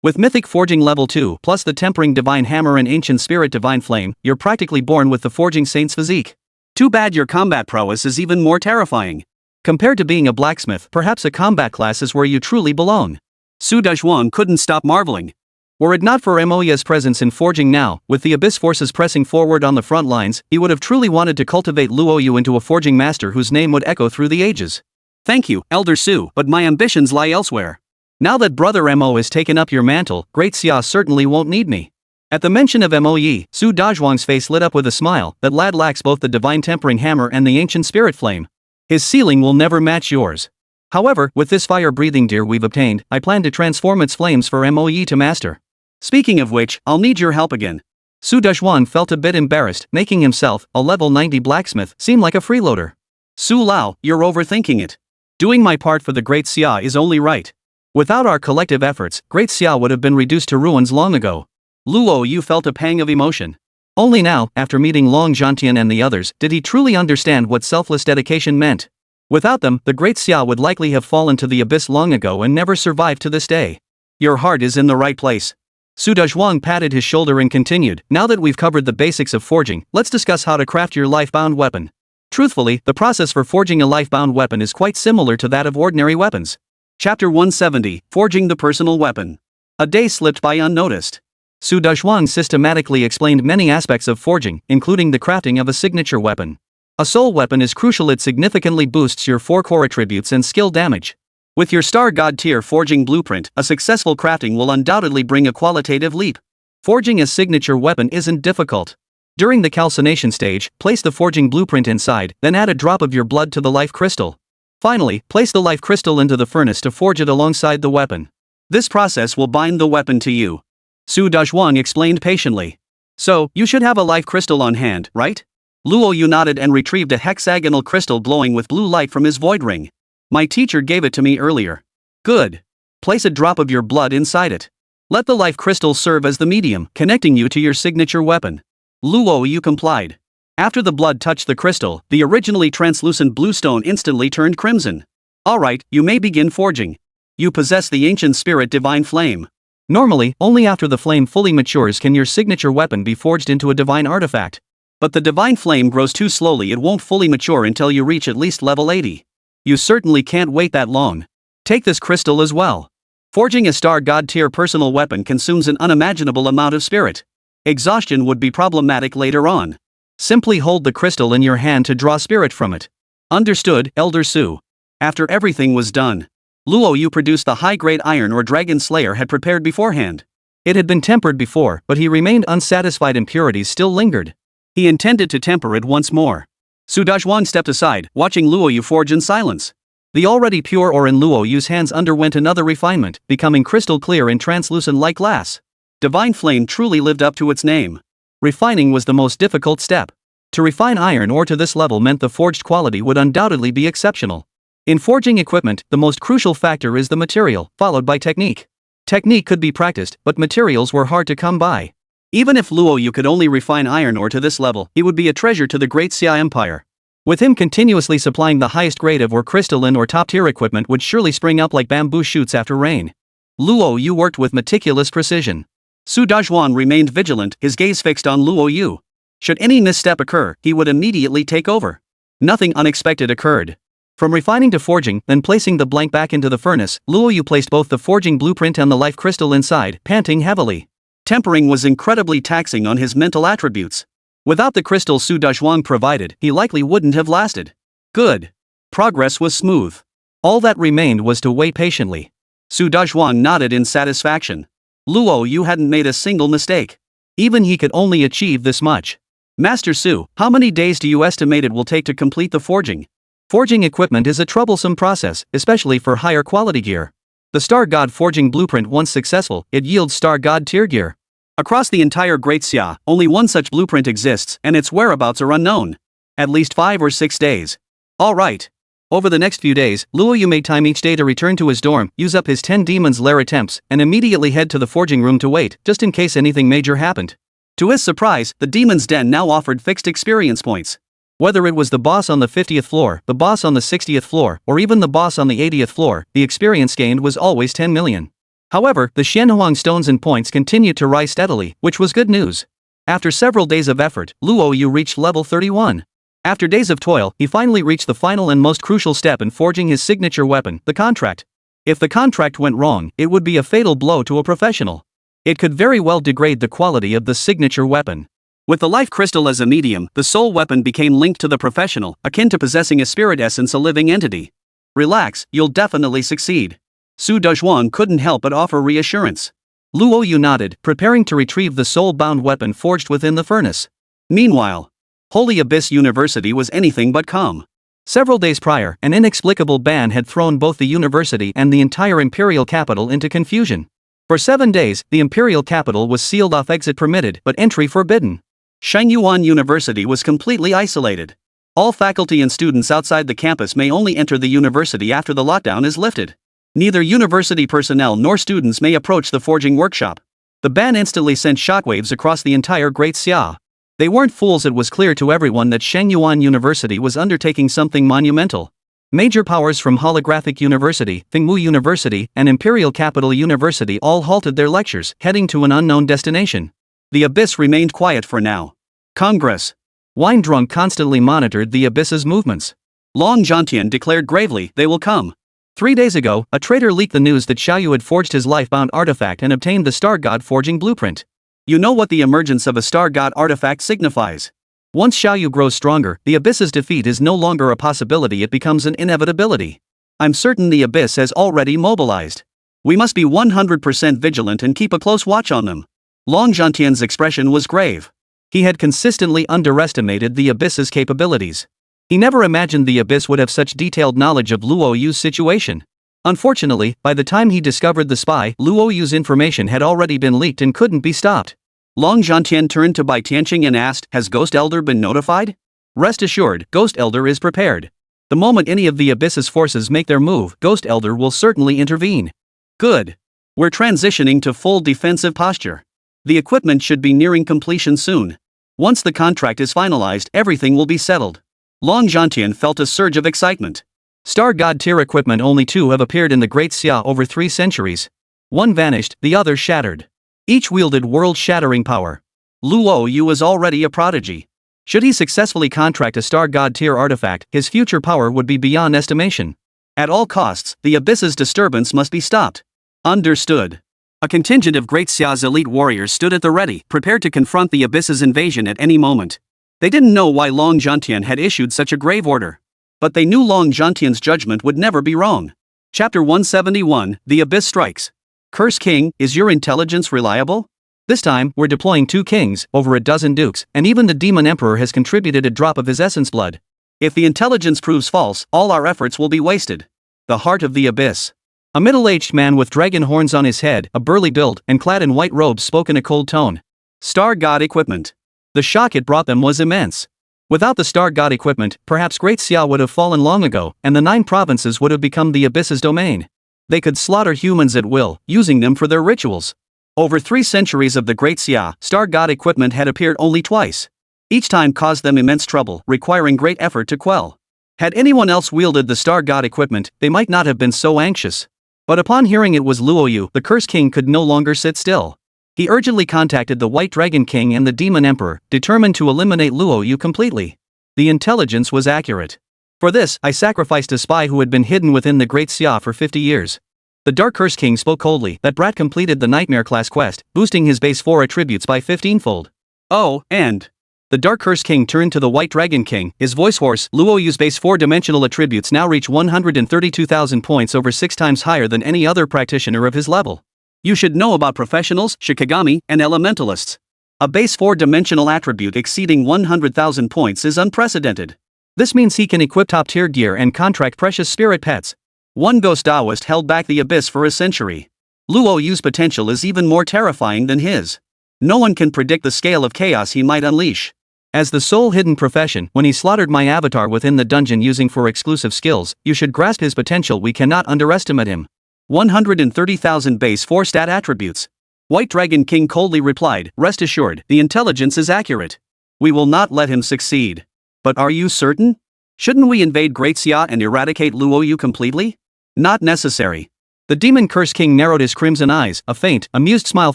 With Mythic Forging Level 2 plus the Tempering Divine Hammer and Ancient Spirit Divine Flame, you're practically born with the Forging Saint's physique. Too bad your combat prowess is even more terrifying. Compared to being a blacksmith, perhaps a combat class is where you truly belong. Su Dezhuang couldn't stop marveling. Were it not for Moya's presence in forging now, with the Abyss forces pressing forward on the front lines, he would have truly wanted to cultivate Luo Yu into a forging master whose name would echo through the ages. Thank you, Elder Su, but my ambitions lie elsewhere. Now that Brother Mo has taken up your mantle, Great Xia certainly won't need me. At the mention of Mo Yi, Su Dezhuang's face lit up with a smile. That lad lacks both the Divine Tempering Hammer and the Ancient Spirit Flame. His ceiling will never match yours. However, with this fire-breathing deer we've obtained, I plan to transform its flames for Mo Yi to master. Speaking of which, I'll need your help again. Su Dezhuang felt a bit embarrassed, making himself, a level 90 blacksmith, seem like a freeloader. Su Lao, you're overthinking it. Doing my part for the Great Xia is only right. Without our collective efforts, Great Xia would have been reduced to ruins long ago. Luo Yu felt a pang of emotion. Only now, after meeting Long Zhantian and the others, did he truly understand what selfless dedication meant. Without them, the Great Xia would likely have fallen to the abyss long ago and never survived to this day. Your heart is in the right place. Su Dezhuang patted his shoulder and continued, now that we've covered the basics of forging, let's discuss how to craft your life-bound weapon. Truthfully, the process for forging a life-bound weapon is quite similar to that of ordinary weapons. Chapter 170, Forging the Personal Weapon. A day slipped by unnoticed. Su Dezhuang systematically explained many aspects of forging, including the crafting of a signature weapon. A soul weapon is crucial. It significantly boosts your 4 core attributes and skill damage. With your Star God tier forging blueprint, a successful crafting will undoubtedly bring a qualitative leap. Forging a signature weapon isn't difficult. During the calcination stage, place the forging blueprint inside, then add a drop of your blood to the life crystal. Finally, place the life crystal into the furnace to forge it alongside the weapon. This process will bind the weapon to you. Su Dezhuang explained patiently. So, you should have a life crystal on hand, right? Luo Yu nodded and retrieved a hexagonal crystal glowing with blue light from his void ring. My teacher gave it to me earlier. Good. Place a drop of your blood inside it. Let the life crystal serve as the medium, connecting you to your signature weapon. Luo Yu complied. After the blood touched the crystal, the originally translucent blue stone instantly turned crimson. Alright, you may begin forging. You possess the ancient spirit divine flame. Normally, only after the flame fully matures can your signature weapon be forged into a divine artifact. But the divine flame grows too slowly. It won't fully mature until you reach at least level 80. You certainly can't wait that long. Take this crystal as well. Forging a Star God tier personal weapon consumes an unimaginable amount of spirit. Exhaustion would be problematic later on. Simply hold the crystal in your hand to draw spirit from it. Understood, Elder Su. After everything was done, Luo Yu produced the high-grade iron ore Dragon Slayer had prepared beforehand. It had been tempered before, but he remained unsatisfied. Impurities still lingered. He intended to temper it once more. Su Dezhuang stepped aside, watching Luo Yu forge in silence. The already pure ore in Luo Yu's hands underwent another refinement, becoming crystal clear and translucent like glass. Divine Flame truly lived up to its name. Refining was the most difficult step. To refine iron ore to this level meant the forged quality would undoubtedly be exceptional. In forging equipment, the most crucial factor is the material, followed by technique. Technique could be practiced, but materials were hard to come by. Even if Luo Yu could only refine iron ore to this level, he would be a treasure to the Great Xia Empire. With him continuously supplying the highest grade of or crystalline or top-tier equipment would surely spring up like bamboo shoots after rain. Luo Yu worked with meticulous precision. Su Dazhuan remained vigilant, his gaze fixed on Luo Yu. Should any misstep occur, he would immediately take over. Nothing unexpected occurred. From refining to forging, then placing the blank back into the furnace, Luo Yu placed both the forging blueprint and the life crystal inside, panting heavily. Tempering was incredibly taxing on his mental attributes. Without the crystal Su Dazhuang provided, he likely wouldn't have lasted. Good. Progress was smooth. All that remained was to wait patiently. Su Dazhuang nodded in satisfaction. Luo Yu hadn't made a single mistake. Even he could only achieve this much. Master Su, how many days do you estimate it will take to complete the forging? Forging equipment is a troublesome process, especially for higher quality gear. The Star God forging blueprint once successful, it yields Star God tier gear. Across the entire Great Xia, only one such blueprint exists, and its whereabouts are unknown. At least 5 or 6 days. Alright. Over the next few days, Luo Yu made time each day to return to his dorm, use up his 10 Demon's Lair attempts, and immediately head to the forging room to wait, just in case anything major happened. To his surprise, the Demon's Den now offered fixed experience points. Whether it was the boss on the 50th floor, the boss on the 60th floor, or even the boss on the 80th floor, the experience gained was always 10 million. However, the Xianhuang stones and points continued to rise steadily, which was good news. After several days of effort, Luo Yu reached level 31. After days of toil, he finally reached the final and most crucial step in forging his signature weapon, the contract. If the contract went wrong, it would be a fatal blow to a professional. It could very well degrade the quality of the signature weapon. With the life crystal as a medium, the soul weapon became linked to the professional, akin to possessing a spirit essence, a living entity. Relax, you'll definitely succeed. Su Dazhuang couldn't help but offer reassurance. Luo Yu nodded, preparing to retrieve the soul-bound weapon forged within the furnace. Meanwhile, Holy Abyss University was anything but calm. Several days prior, an inexplicable ban had thrown both the university and the entire imperial capital into confusion. For 7 days, the imperial capital was sealed off, exit permitted, but entry forbidden. Shangyuan University was completely isolated. All faculty and students outside the campus may only enter the university after the lockdown is lifted. Neither university personnel nor students may approach the forging workshop. The ban instantly sent shockwaves across the entire Great Xia. They weren't fools, it was clear to everyone that Shangyuan University was undertaking something monumental. Major powers from Holographic University, Fengmu University, and Imperial Capital University all halted their lectures, heading to an unknown destination. The Abyss remained quiet for now. Congress. Wine Drunk constantly monitored the Abyss's movements. Long Zhantian declared gravely, they will come. 3 days ago, a traitor leaked the news that Xiaoyu had forged his life-bound artifact and obtained the Star God forging blueprint. You know what the emergence of a Star God artifact signifies. Once Xiaoyu grows stronger, the Abyss's defeat is no longer a possibility, it becomes an inevitability. I'm certain the Abyss has already mobilized. We must be 100% vigilant and keep a close watch on them. Long Zhantian's expression was grave. He had consistently underestimated the Abyss's capabilities. He never imagined the Abyss would have such detailed knowledge of Luo Yu's situation. Unfortunately, by the time he discovered the spy, Luo Yu's information had already been leaked and couldn't be stopped. Long Zhantian turned to Bai Tianqing and asked, has Ghost Elder been notified? Rest assured, Ghost Elder is prepared. The moment any of the Abyss's forces make their move, Ghost Elder will certainly intervene. Good. We're transitioning to full defensive posture. The equipment should be nearing completion soon. Once the contract is finalized, everything will be settled. Long Zhantian felt a surge of excitement. Star God tier equipment, only 2 have appeared in the Great Xia over 3 centuries. One vanished, the other shattered. Each wielded world-shattering power. Luo Yu was already a prodigy. Should he successfully contract a Star God tier artifact, his future power would be beyond estimation. At all costs, the Abyss's disturbance must be stopped. Understood. A contingent of Great Xia's elite warriors stood at the ready, prepared to confront the Abyss's invasion at any moment. They didn't know why Long Zhantian had issued such a grave order. But they knew Long Zhantian's judgment would never be wrong. Chapter 171, The Abyss Strikes. Curse King, is your intelligence reliable? This time, we're deploying 2 kings, over a dozen dukes, and even the Demon Emperor has contributed a drop of his essence blood. If the intelligence proves false, all our efforts will be wasted. The Heart of the Abyss. A middle-aged man with dragon horns on his head, a burly build, and clad in white robes spoke in a cold tone. Star God equipment. The shock it brought them was immense. Without the Star God equipment, perhaps Great Xia would have fallen long ago, and the 9 provinces would have become the Abyss's domain. They could slaughter humans at will, using them for their rituals. Over 3 centuries of the Great Xia, Star God equipment had appeared only twice. Each time caused them immense trouble, requiring great effort to quell. Had anyone else wielded the Star God equipment, they might not have been so anxious. But upon hearing it was Luo Yu, the Curse King could no longer sit still. He urgently contacted the White Dragon King and the Demon Emperor, determined to eliminate Luo Yu completely. The intelligence was accurate. For this, I sacrificed a spy who had been hidden within the Great Xia for 50 years. The Dark Curse King spoke coldly. That brat completed the Nightmare class quest, boosting his base 4 attributes by 15-fold. Oh, and... The Dark Curse King turned to the White Dragon King, his voice hoarse. Luo Yu's base 4-dimensional attributes now reach 132,000 points, over 6 times higher than any other practitioner of his level. You should know about professionals, Shikigami, and elementalists. A base 4-dimensional attribute exceeding 100,000 points is unprecedented. This means he can equip top-tier gear and contract precious spirit pets. One ghost Taoist held back the abyss for a century. Luo Yu's potential is even more terrifying than his. No one can predict the scale of chaos he might unleash. As the sole hidden profession, when he slaughtered my avatar within the dungeon using for exclusive skills, you should grasp his potential. We cannot underestimate him. 130,000 base 4 stat attributes. White Dragon King coldly replied, rest assured, the intelligence is accurate. We will not let him succeed. But are you certain? Shouldn't we invade Great Xia and eradicate Luo Yu completely? Not necessary. The Demon Curse King narrowed his crimson eyes, a faint, amused smile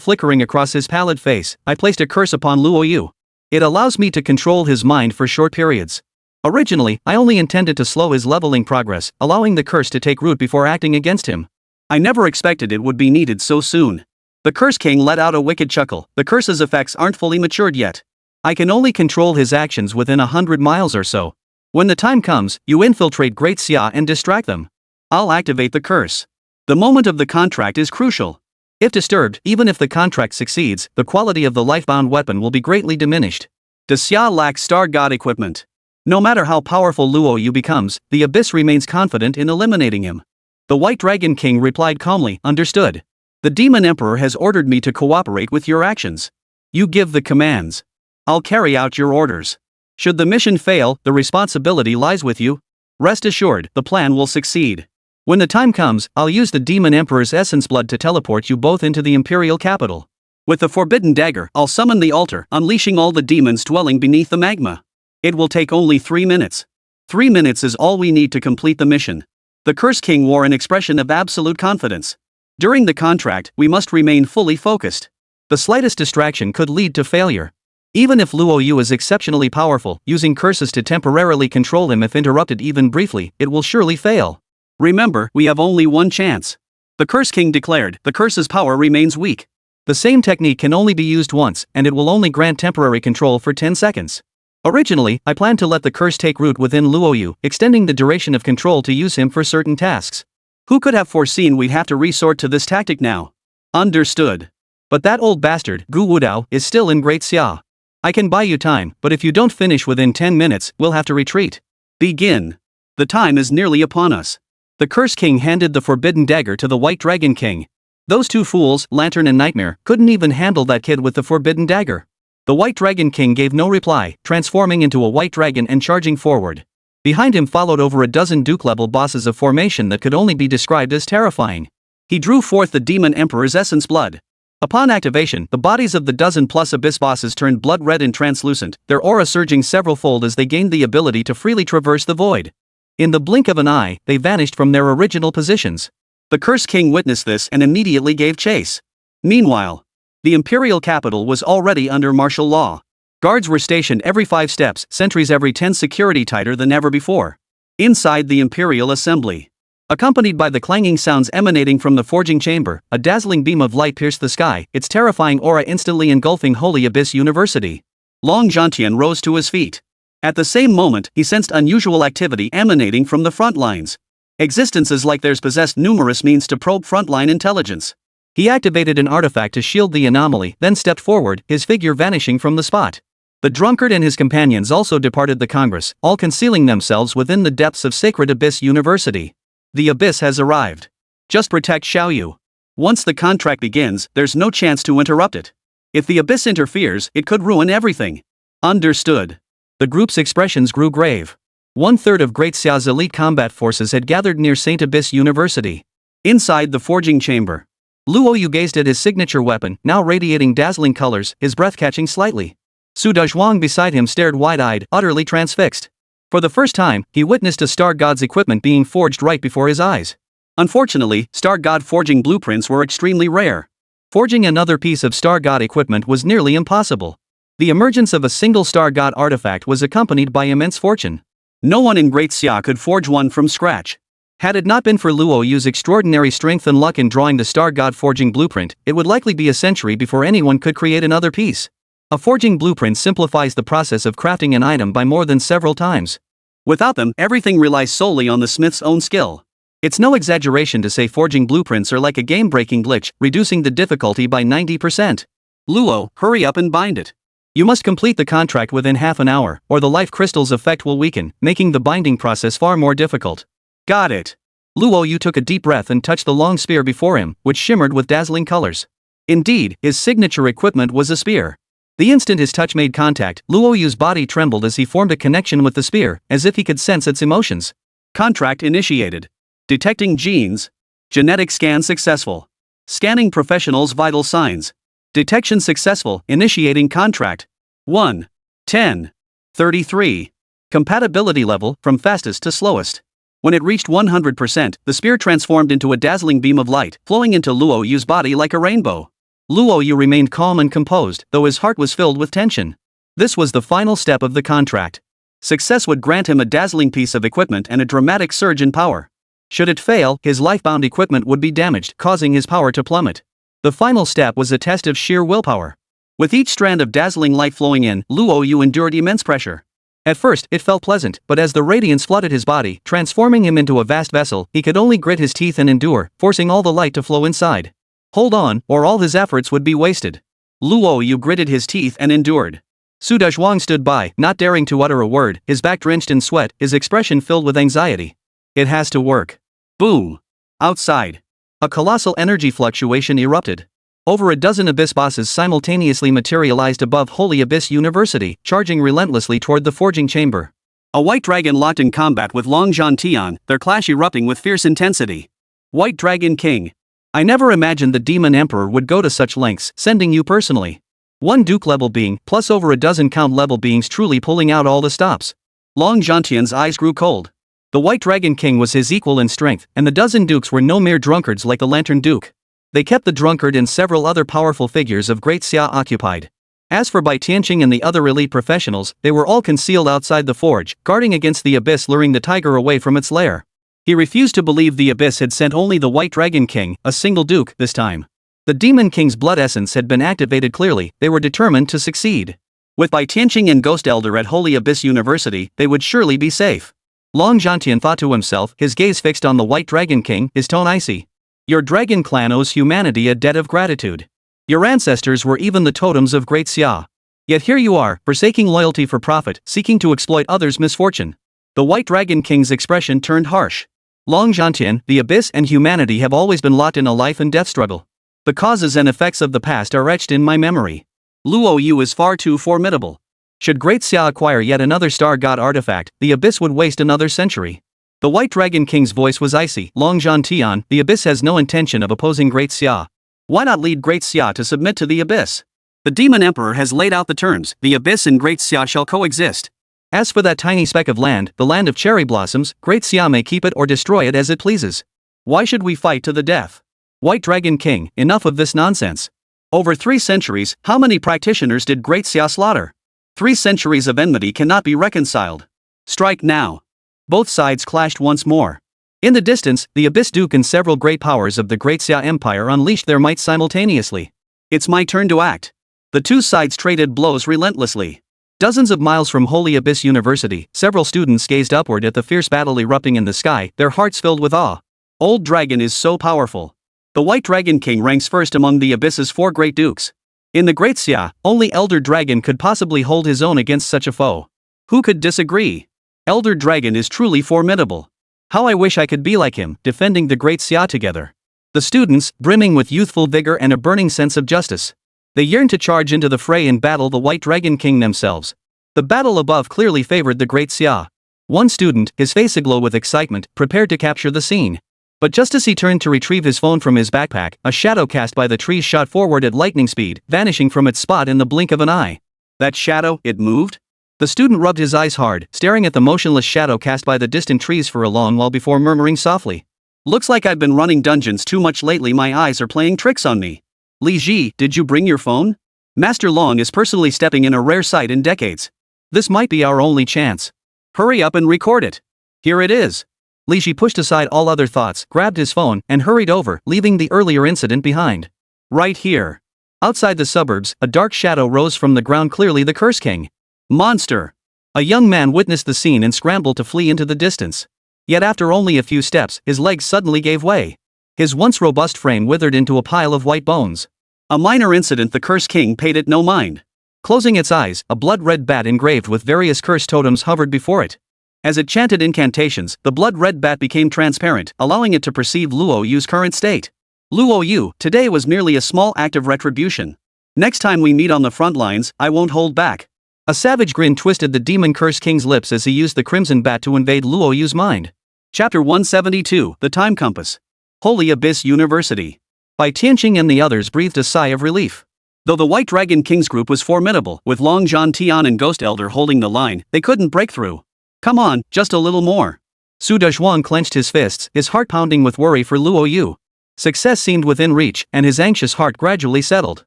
flickering across his pallid face. I placed a curse upon Luo Yu. It allows me to control his mind for short periods. Originally, I only intended to slow his leveling progress, allowing the curse to take root before acting against him. I never expected it would be needed so soon. The Curse King let out a wicked chuckle. The curse's effects aren't fully matured yet. I can only control his actions within 100 miles or so. When the time comes, you infiltrate Great Xia and distract them. I'll activate the curse. The moment of the contract is crucial. If disturbed, even if the contract succeeds, the quality of the lifebound weapon will be greatly diminished. Does Xia lack Star God equipment? No matter how powerful Luo Yu becomes, the Abyss remains confident in eliminating him. The White Dragon King replied calmly, understood. The Demon Emperor has ordered me to cooperate with your actions. You give the commands. I'll carry out your orders. Should the mission fail, the responsibility lies with you. Rest assured, the plan will succeed. When the time comes, I'll use the Demon Emperor's essence blood to teleport you both into the Imperial capital. With the Forbidden Dagger, I'll summon the altar, unleashing all the demons dwelling beneath the magma. It will take only 3 minutes. 3 minutes is all we need to complete the mission. The Curse King wore an expression of absolute confidence. During the contract, we must remain fully focused. The slightest distraction could lead to failure. Even if Luo Yu is exceptionally powerful, using curses to temporarily control him if interrupted even briefly, it will surely fail. Remember, we have only one chance. The Curse King declared, the curse's power remains weak. The same technique can only be used once, and it will only grant temporary control for 10 seconds. Originally, I planned to let the curse take root within Luo Yu, extending the duration of control to use him for certain tasks. Who could have foreseen we'd have to resort to this tactic now? Understood. But that old bastard, Gu Wudao, is still in Great Xia. I can buy you time, but if you don't finish within 10 minutes, we'll have to retreat. Begin. The time is nearly upon us. The Curse King handed the Forbidden Dagger to the White Dragon King. Those two fools, Lantern and Nightmare, couldn't even handle that kid with the Forbidden Dagger. The White Dragon King gave no reply, transforming into a white dragon and charging forward. Behind him followed over a dozen Duke-level bosses of formation that could only be described as terrifying. He drew forth the Demon Emperor's essence blood. Upon activation, the bodies of the dozen-plus Abyss bosses turned blood-red and translucent, their aura surging several-fold as they gained the ability to freely traverse the void. In the blink of an eye, they vanished from their original positions. The Curse King witnessed this and immediately gave chase. Meanwhile, the Imperial capital was already under martial law. Guards were stationed every 5 steps, sentries every 10, security tighter than ever before. Inside the Imperial Assembly, accompanied by the clanging sounds emanating from the forging chamber, a dazzling beam of light pierced the sky, its terrifying aura instantly engulfing Holy Abyss University. Long Zhantian rose to his feet. At the same moment, he sensed unusual activity emanating from the front lines. Existences like theirs possessed numerous means to probe frontline intelligence. He activated an artifact to shield the anomaly, then stepped forward, his figure vanishing from the spot. The drunkard and his companions also departed the Congress, all concealing themselves within the depths of Sacred Abyss University. The Abyss has arrived. Just protect Xiaoyu. Once the contract begins, there's no chance to interrupt it. If the Abyss interferes, it could ruin everything. Understood. The group's expressions grew grave. 1/3 of Great Xia's elite combat forces had gathered near St. Abyss University. Inside the forging chamber, Luo Yu gazed at his signature weapon, now radiating dazzling colors, his breath catching slightly. Su Dezhuang beside him stared wide-eyed, utterly transfixed. For the first time, he witnessed a star god's equipment being forged right before his eyes. Unfortunately, star god forging blueprints were extremely rare. Forging another piece of star god equipment was nearly impossible. The emergence of a single star god artifact was accompanied by immense fortune. No one in Great Xia could forge one from scratch. Had it not been for Luo Yu's extraordinary strength and luck in drawing the star god forging blueprint, it would likely be a century before anyone could create another piece. A forging blueprint simplifies the process of crafting an item by more than several times. Without them, everything relies solely on the smith's own skill. It's no exaggeration to say forging blueprints are like a game-breaking glitch, reducing the difficulty by 90%. Luo, hurry up and bind it. You must complete the contract within half an hour, or the life crystal's effect will weaken, making the binding process far more difficult. Got it. Luo Yu took a deep breath and touched the long spear before him, which shimmered with dazzling colors. Indeed, his signature equipment was a spear. The instant his touch made contact, Luo Yu's body trembled as he formed a connection with the spear, as if he could sense its emotions. Contract initiated. Detecting genes. Genetic scan successful. Scanning professional's vital signs. Detection successful, initiating contract. 1. 10. 33. Compatibility level, from fastest to slowest. When it reached 100%, the spear transformed into a dazzling beam of light, flowing into Luo Yu's body like a rainbow. Luo Yu remained calm and composed, though his heart was filled with tension. This was the final step of the contract. Success would grant him a dazzling piece of equipment and a dramatic surge in power. Should it fail, his lifebound equipment would be damaged, causing his power to plummet. The final step was a test of sheer willpower. With each strand of dazzling light flowing in, Luo Yu endured immense pressure. At first, it felt pleasant, but as the radiance flooded his body, transforming him into a vast vessel, he could only grit his teeth and endure, forcing all the light to flow inside. Hold on, or all his efforts would be wasted. Luo Yu gritted his teeth and endured. Su Dezhuang stood by, not daring to utter a word, his back drenched in sweat, his expression filled with anxiety. It has to work. Boom. Outside. A colossal energy fluctuation erupted. Over a dozen abyss bosses simultaneously materialized above Holy Abyss University, charging relentlessly toward the forging chamber. A white dragon locked in combat with Long Tian, their clash erupting with fierce intensity. White Dragon King. I never imagined the Demon Emperor would go to such lengths, sending you personally. One Duke-level being, plus over a dozen Count-level beings truly pulling out all the stops. Long Tian's eyes grew cold. The White Dragon King was his equal in strength, and the dozen dukes were no mere drunkards like the Lantern Duke. They kept the drunkard and several other powerful figures of Great Xia occupied. As for Bai Tianqing and the other elite professionals, they were all concealed outside the forge, guarding against the abyss, luring the tiger away from its lair. He refused to believe the abyss had sent only the White Dragon King, a single duke, this time. The Demon King's blood essence had been activated clearly, they were determined to succeed. With Bai Tianqing and Ghost Elder at Holy Abyss University, they would surely be safe. Long Tian thought to himself, his gaze fixed on the White Dragon King, his tone icy. Your dragon clan owes humanity a debt of gratitude. Your ancestors were even the totems of Great Xia. Yet here you are, forsaking loyalty for profit, seeking to exploit others' misfortune. The White Dragon King's expression turned harsh. Long Tian, the abyss and humanity have always been locked in a life and death struggle. The causes and effects of the past are etched in my memory. Luo Yu is far too formidable. Should Great Xia acquire yet another star god artifact, the abyss would waste another century. The White Dragon King's voice was icy. Long Tian, the abyss has no intention of opposing Great Xia. Why not lead Great Xia to submit to the abyss? The Demon Emperor has laid out the terms, the abyss and Great Xia shall coexist. As for that tiny speck of land, the land of cherry blossoms, Great Xia may keep it or destroy it as it pleases. Why should we fight to the death? White Dragon King, enough of this nonsense. Over 3 centuries, how many practitioners did Great Xia slaughter? 3 centuries of enmity cannot be reconciled. Strike now. Both sides clashed once more. In the distance, the Abyss Duke and several great powers of the Great Xia Empire unleashed their might simultaneously. It's my turn to act. The two sides traded blows relentlessly. Dozens of miles from Holy Abyss University, several students gazed upward at the fierce battle erupting in the sky, their hearts filled with awe. Old Dragon is so powerful. The White Dragon King ranks first among the Abyss's 4 great dukes. In the Great Xia, only Elder Dragon could possibly hold his own against such a foe. Who could disagree? Elder Dragon is truly formidable. How I wish I could be like him, defending the Great Xia together. The students, brimming with youthful vigor and a burning sense of justice. They yearned to charge into the fray and battle the White Dragon King themselves. The battle above clearly favored the Great Xia. One student, his face aglow with excitement, prepared to capture the scene. But just as he turned to retrieve his phone from his backpack, a shadow cast by the trees shot forward at lightning speed, vanishing from its spot in the blink of an eye. That shadow, it moved? The student rubbed his eyes hard, staring at the motionless shadow cast by the distant trees for a long while before murmuring softly. Looks like I've been running dungeons too much lately, my eyes are playing tricks on me. Li Ji, did you bring your phone? Master Long is personally stepping in a rare sight in decades. This might be our only chance. Hurry up and record it. Here it is. Li Ji pushed aside all other thoughts, grabbed his phone, and hurried over, leaving the earlier incident behind. Right here. Outside the suburbs, a dark shadow rose from the ground, clearly the Curse King. Monster! A young man witnessed the scene and scrambled to flee into the distance. Yet after only a few steps, his legs suddenly gave way. His once robust frame withered into a pile of white bones. A minor incident, the Curse King paid it no mind. Closing its eyes, a blood-red bat engraved with various curse totems hovered before it. As it chanted incantations, the blood-red bat became transparent, allowing it to perceive Luo Yu's current state. Luo Yu, today was merely a small act of retribution. Next time we meet on the front lines, I won't hold back. A savage grin twisted the demon Curse King's lips as he used the crimson bat to invade Luo Yu's mind. Chapter 172, The Time Compass. Holy Abyss University. Bai Tianqing and the others breathed a sigh of relief. Though the White Dragon King's group was formidable, with Long Zhan Tian and Ghost Elder holding the line, they couldn't break through. Come on, just a little more. Su Dezhuang clenched his fists, his heart pounding with worry for Luo Yu. Success seemed within reach, and his anxious heart gradually settled.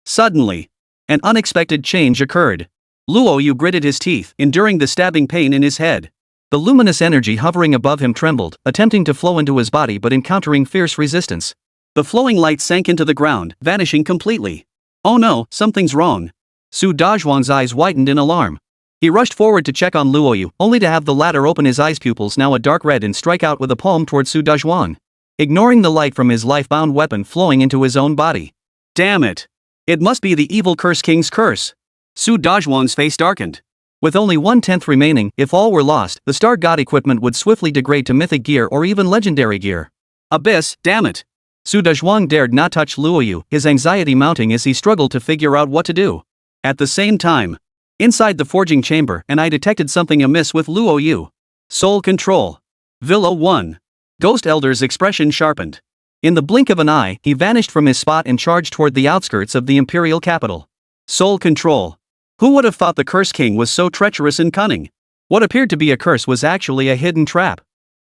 Suddenly, an unexpected change occurred. Luo Yu gritted his teeth, enduring the stabbing pain in his head. The luminous energy hovering above him trembled, attempting to flow into his body but encountering fierce resistance. The flowing light sank into the ground, vanishing completely. Oh no, something's wrong. Su Dezhuang's eyes widened in alarm. He rushed forward to check on Luo Yu, only to have the latter open his eyes pupils now a dark red and strike out with a palm toward Su Dezhuang, ignoring the light from his life-bound weapon flowing into his own body. Damn it! It must be the evil Curse King's curse. Su Dezhuang's face darkened. With only 1/10 remaining, if all were lost, the Star God equipment would swiftly degrade to mythic gear or even legendary gear. Abyss, damn it! Su Dezhuang dared not touch Luo Yu, his anxiety mounting as he struggled to figure out what to do. At the same time, inside the forging chamber, I detected something amiss with Luo Yu. Soul control. Villa 1. Ghost Elder's expression sharpened. In the blink of an eye, he vanished from his spot and charged toward the outskirts of the imperial capital. Soul control. Who would have thought the Curse King was so treacherous and cunning? What appeared to be a curse was actually a hidden trap.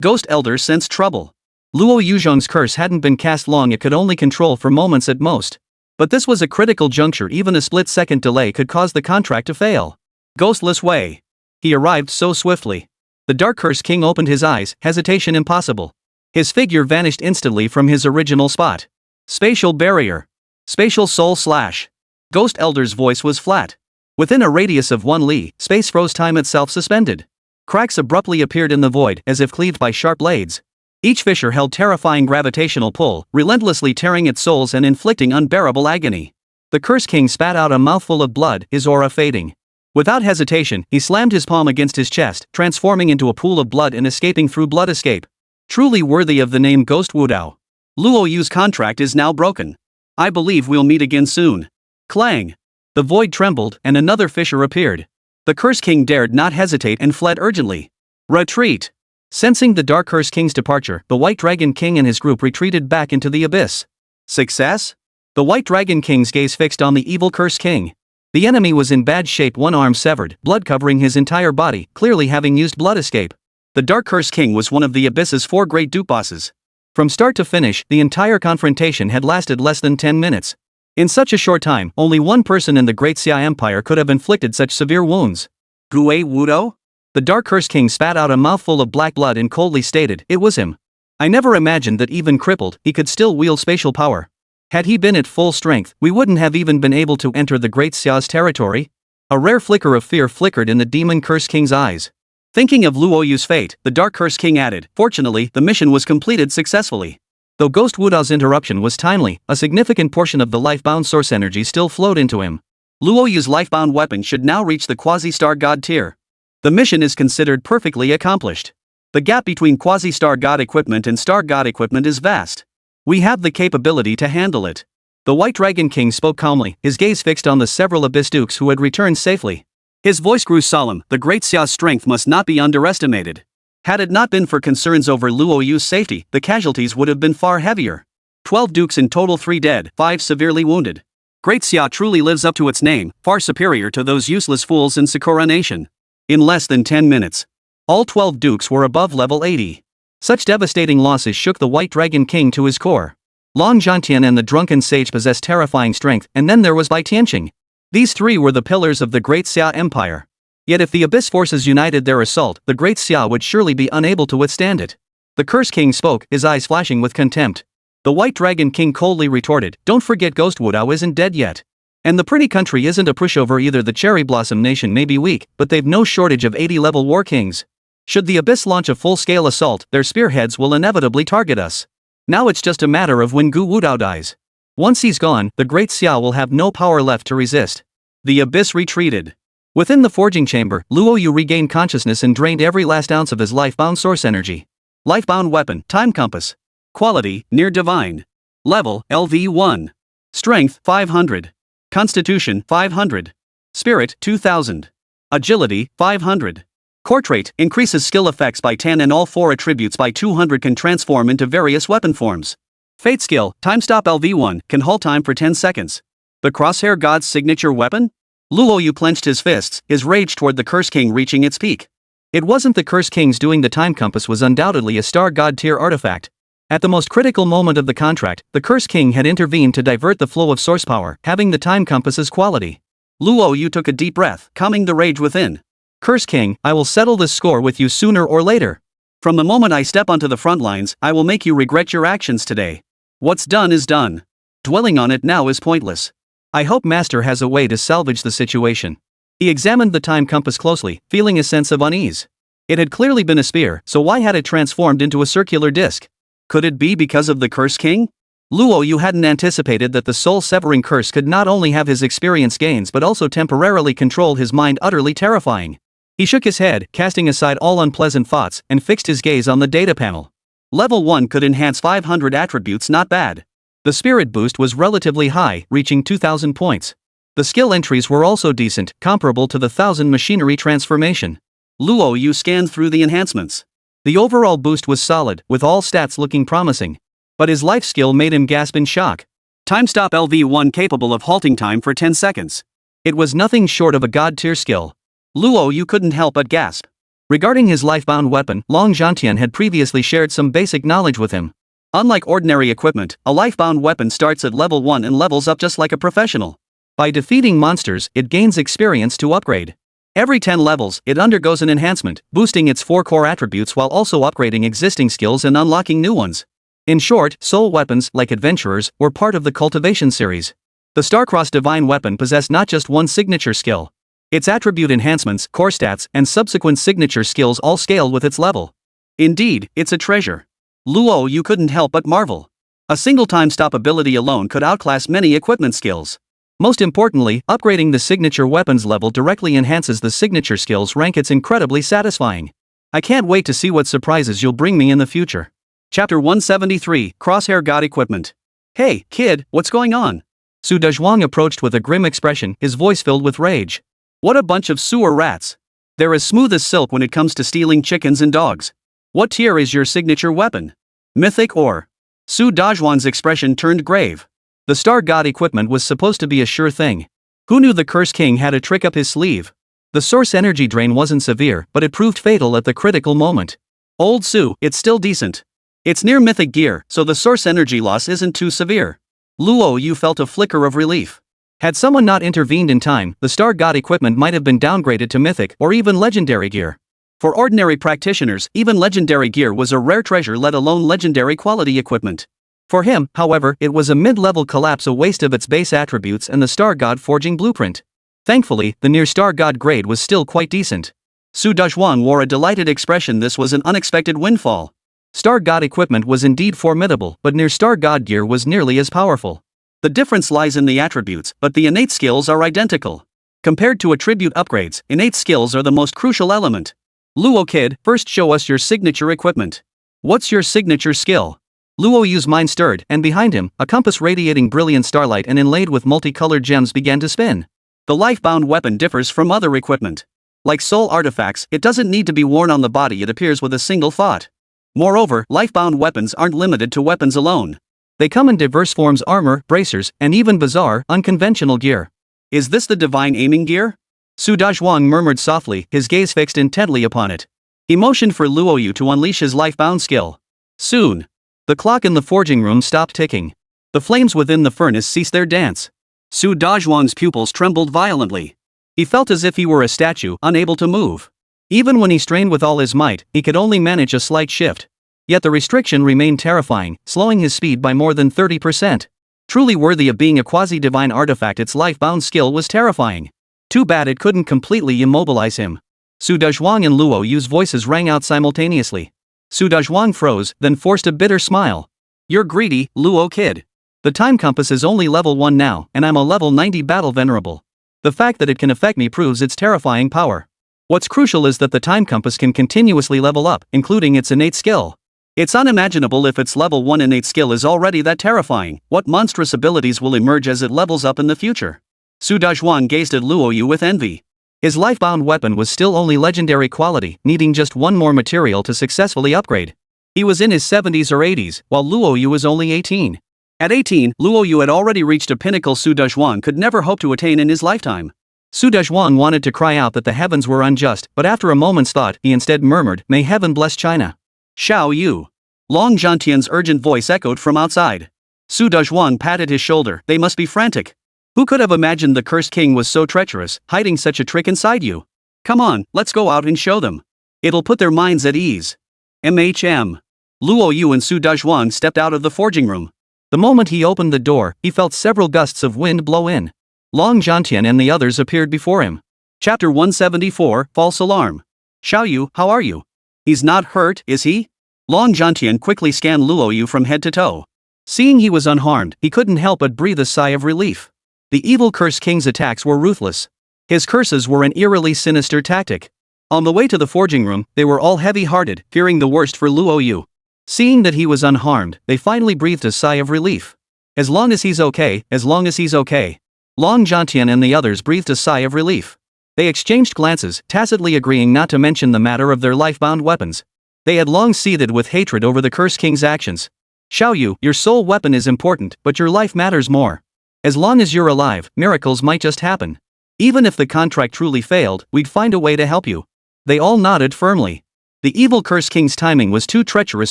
Ghost Elder sensed trouble. Luo Yuzhong's curse hadn't been cast long, it could only control for moments at most. But this was a critical juncture, even a split-second delay could cause the contract to fail. Ghostless way. He arrived so swiftly. The Dark Curse King opened his eyes, hesitation impossible. His figure vanished instantly from his original spot. Spatial barrier. Spatial soul slash. Ghost Elder's voice was flat. Within a radius of 1 li, space froze, time itself suspended. Cracks abruptly appeared in the void, as if cleaved by sharp blades. Each fissure held terrifying gravitational pull, relentlessly tearing at souls and inflicting unbearable agony. The Curse King spat out a mouthful of blood, his aura fading. Without hesitation, he slammed his palm against his chest, transforming into a pool of blood and escaping through blood escape. Truly worthy of the name Ghost Wudao. Luo Yu's contract is now broken. I believe we'll meet again soon. Clang. The void trembled, and another fissure appeared. The Curse King dared not hesitate and fled urgently. Retreat. Sensing the Dark Curse King's departure, the White Dragon King and his group retreated back into the abyss. Success? The White Dragon King's gaze fixed on the evil Curse King. The enemy was in bad shape, one arm severed, blood covering his entire body, clearly having used blood escape. The Dark Curse King was one of the Abyss's 4 great dupe bosses. From start to finish, the entire confrontation had lasted less than 10 minutes. In such a short time, only one person in the Great Xia Empire could have inflicted such severe wounds. Gue Wudo? The Dark Curse King spat out a mouthful of black blood and coldly stated, "It was him. I never imagined that even crippled, he could still wield spatial power. Had he been at full strength, we wouldn't have even been able to enter the Great Xia's territory." A rare flicker of fear flickered in the Demon Curse King's eyes. Thinking of Luo Yu's fate, the Dark Curse King added, "Fortunately, the mission was completed successfully." Though Ghost Wudao's interruption was timely, a significant portion of the life-bound source energy still flowed into him. Luo Yu's life-bound weapon should now reach the Quasi-Star God tier. The mission is considered perfectly accomplished. The gap between Quasi-Star God equipment and Star God equipment is vast. We have the capability to handle it. The White Dragon King spoke calmly, his gaze fixed on the several Abyss Dukes who had returned safely. His voice grew solemn. The Great Xia's strength must not be underestimated. Had it not been for concerns over Luo Yu's safety, the casualties would have been far heavier. 12 dukes in total, 3 dead, 5 severely wounded. Great Xia truly lives up to its name, far superior to those useless fools in Sakura Nation. In less than 10 minutes, all 12 dukes were above level 80. Such devastating losses shook the White Dragon King to his core. Long Zhantian and the Drunken Sage possessed terrifying strength, and then there was Bai Tianqing. These three were the pillars of the Great Xia Empire. Yet if the Abyss forces united their assault, the Great Xia would surely be unable to withstand it. The Curse King spoke, his eyes flashing with contempt. The White Dragon King coldly retorted, "Don't forget Ghost Wudao isn't dead yet. And the pretty country isn't a pushover either. The Cherry Blossom Nation may be weak, but they've no shortage of 80-level war kings. Should the Abyss launch a full-scale assault, their spearheads will inevitably target us. Now it's just a matter of when Gu Wudao dies. Once he's gone, the Great Xia will have no power left to resist." The Abyss retreated. Within the forging chamber, Luo Yu regained consciousness and drained every last ounce of his life-bound source energy. Life-bound weapon, Time Compass. Quality, Near Divine. Level, LV1. Strength, 500. Constitution, 500. Spirit, 2000. Agility, 500. Core trait, increases skill effects by 10 and all 4 attributes by 200, can transform into various weapon forms. Fate skill, Time Stop LV1, can halt time for 10 seconds. The Crosshair God's signature weapon? Luo Yu clenched his fists, his rage toward the Curse King reaching its peak. It wasn't the Curse King's doing. The Time Compass was undoubtedly a Star God tier artifact. At the most critical moment of the contract, the Curse King had intervened to divert the flow of source power, having the Time Compass's quality. Luo Yu took a deep breath, calming the rage within. "Curse King, I will settle this score with you sooner or later. From the moment I step onto the front lines, I will make you regret your actions today. What's done is done. Dwelling on it now is pointless. I hope Master has a way to salvage the situation." He examined the Time Compass closely, feeling a sense of unease. It had clearly been a spear, so why had it transformed into a circular disc? Could it be because of the Curse King? Luo Yu hadn't anticipated that the soul-severing curse could not only have his experience gains but also temporarily control his mind. Utterly terrifying. He shook his head, casting aside all unpleasant thoughts, and fixed his gaze on the data panel. Level 1 could enhance 500 attributes, not bad. The spirit boost was relatively high, reaching 2000 points. The skill entries were also decent, comparable to the 1000 machinery transformation. Luo Yu scanned through the enhancements. The overall boost was solid, with all stats looking promising. But his life skill made him gasp in shock. Time Stop LV1, capable of halting time for 10 seconds. It was nothing short of a god-tier skill. Luo Yu couldn't help but gasp. Regarding his life-bound weapon, Long Zhantian had previously shared some basic knowledge with him. Unlike ordinary equipment, a life-bound weapon starts at level 1 and levels up just like a professional. By defeating monsters, it gains experience to upgrade. Every 10 levels, it undergoes an enhancement, boosting its 4 core attributes while also upgrading existing skills and unlocking new ones. In short, soul weapons, like adventurers, were part of the cultivation series. The Starcross Divine Weapon possessed not just one signature skill. Its attribute enhancements, core stats, and subsequent signature skills all scale with its level. Indeed, it's a treasure. Luo Yu couldn't help but marvel. A single time stop ability alone could outclass many equipment skills. Most importantly, upgrading the signature weapons level directly enhances the signature skills rank. It's incredibly satisfying. I can't wait to see what surprises you'll bring me in the future. Chapter 173, Crosshair God Equipment. "Hey, kid, what's going on?" Su Dezhuang approached with a grim expression, his voice filled with rage. "What a bunch of sewer rats. They're as smooth as silk when it comes to stealing chickens and dogs. What tier is your signature weapon? Mythic or?" Su Dezhuang's expression turned grave. The Star God equipment was supposed to be a sure thing. Who knew the Curse King had a trick up his sleeve? The source energy drain wasn't severe, but it proved fatal at the critical moment. "Old Su, it's still decent. It's near mythic gear, so the source energy loss isn't too severe." Luo Yu felt a flicker of relief. Had someone not intervened in time, the Star God equipment might have been downgraded to mythic or even legendary gear. For ordinary practitioners, even legendary gear was a rare treasure, let alone legendary quality equipment. For him, however, it was a mid-level collapse, a waste of its base attributes and the Star God forging blueprint. Thankfully, the near Star God grade was still quite decent. Su Dezhuang wore a delighted expression. This was an unexpected windfall. Star God equipment was indeed formidable, but near Star God gear was nearly as powerful. The difference lies in the attributes, but the innate skills are identical. Compared to attribute upgrades, innate skills are the most crucial element. "Luo kid, first show us your signature equipment. What's your signature skill?" Luo Yu's mind stirred, and behind him, a compass radiating brilliant starlight and inlaid with multicolored gems began to spin. The life-bound weapon differs from other equipment. Like soul artifacts, it doesn't need to be worn on the body, it appears with a single thought. Moreover, life-bound weapons aren't limited to weapons alone. They come in diverse forms: armor, bracers, and even bizarre, unconventional gear. Is this the divine aiming gear? Su Dazhuang murmured softly, his gaze fixed intently upon it. He motioned for Luo Yu to unleash his life-bound skill. Soon, the clock in the forging room stopped ticking. The flames within the furnace ceased their dance. Su Dazhuang's pupils trembled violently. He felt as if he were a statue, unable to move. Even when he strained with all his might, he could only manage a slight shift. Yet the restriction remained terrifying, slowing his speed by more than 30%. Truly worthy of being a quasi-divine artifact, its life-bound skill was terrifying. Too bad it couldn't completely immobilize him. Su Dazhuang and Luo Yu's voices rang out simultaneously. Su Dazhuang froze, then forced a bitter smile. You're greedy, Luo kid. The time compass is only level 1 now, and I'm a level 90 battle venerable. The fact that it can affect me proves its terrifying power. What's crucial is that the time compass can continuously level up, including its innate skill. It's unimaginable if its level 1 innate skill is already that terrifying. What monstrous abilities will emerge as it levels up in the future? Su Dazhuang gazed at Luo Yu with envy. His life-bound weapon was still only legendary quality, needing just one more material to successfully upgrade. He was in his 70s or 80s, while Luo Yu was only 18. At 18, Luo Yu had already reached a pinnacle Su Dazhuang could never hope to attain in his lifetime. Su Dazhuang wanted to cry out that the heavens were unjust, but after a moment's thought, he instead murmured, "May heaven bless China." Xiao Yu. Long Zhantian's urgent voice echoed from outside. Su Dazhuang patted his shoulder. They must be frantic. Who could have imagined the cursed king was so treacherous, hiding such a trick inside you? Come on, let's go out and show them. It'll put their minds at ease. MHM. Luo Yu and Su Dazhuang stepped out of the forging room. The moment he opened the door, he felt several gusts of wind blow in. Long Zhantian and the others appeared before him. Chapter 174, False Alarm. Xiao Yu, how are you? He's not hurt, is he? Long Zhantian quickly scanned Luo Yu from head to toe. Seeing he was unharmed, he couldn't help but breathe a sigh of relief. The evil Cursed King's attacks were ruthless. His curses were an eerily sinister tactic. On the way to the forging room, they were all heavy-hearted, fearing the worst for Luo Yu. Seeing that he was unharmed, they finally breathed a sigh of relief. As long as he's okay, as long as he's okay. Long Zhantian and the others breathed a sigh of relief. They exchanged glances, tacitly agreeing not to mention the matter of their life-bound weapons. They had long seethed with hatred over the Cursed King's actions. Xiao Yu, your soul weapon is important, but your life matters more. As long as you're alive, miracles might just happen. Even if the contract truly failed, we'd find a way to help you. They all nodded firmly. The evil Cursed King's timing was too treacherous,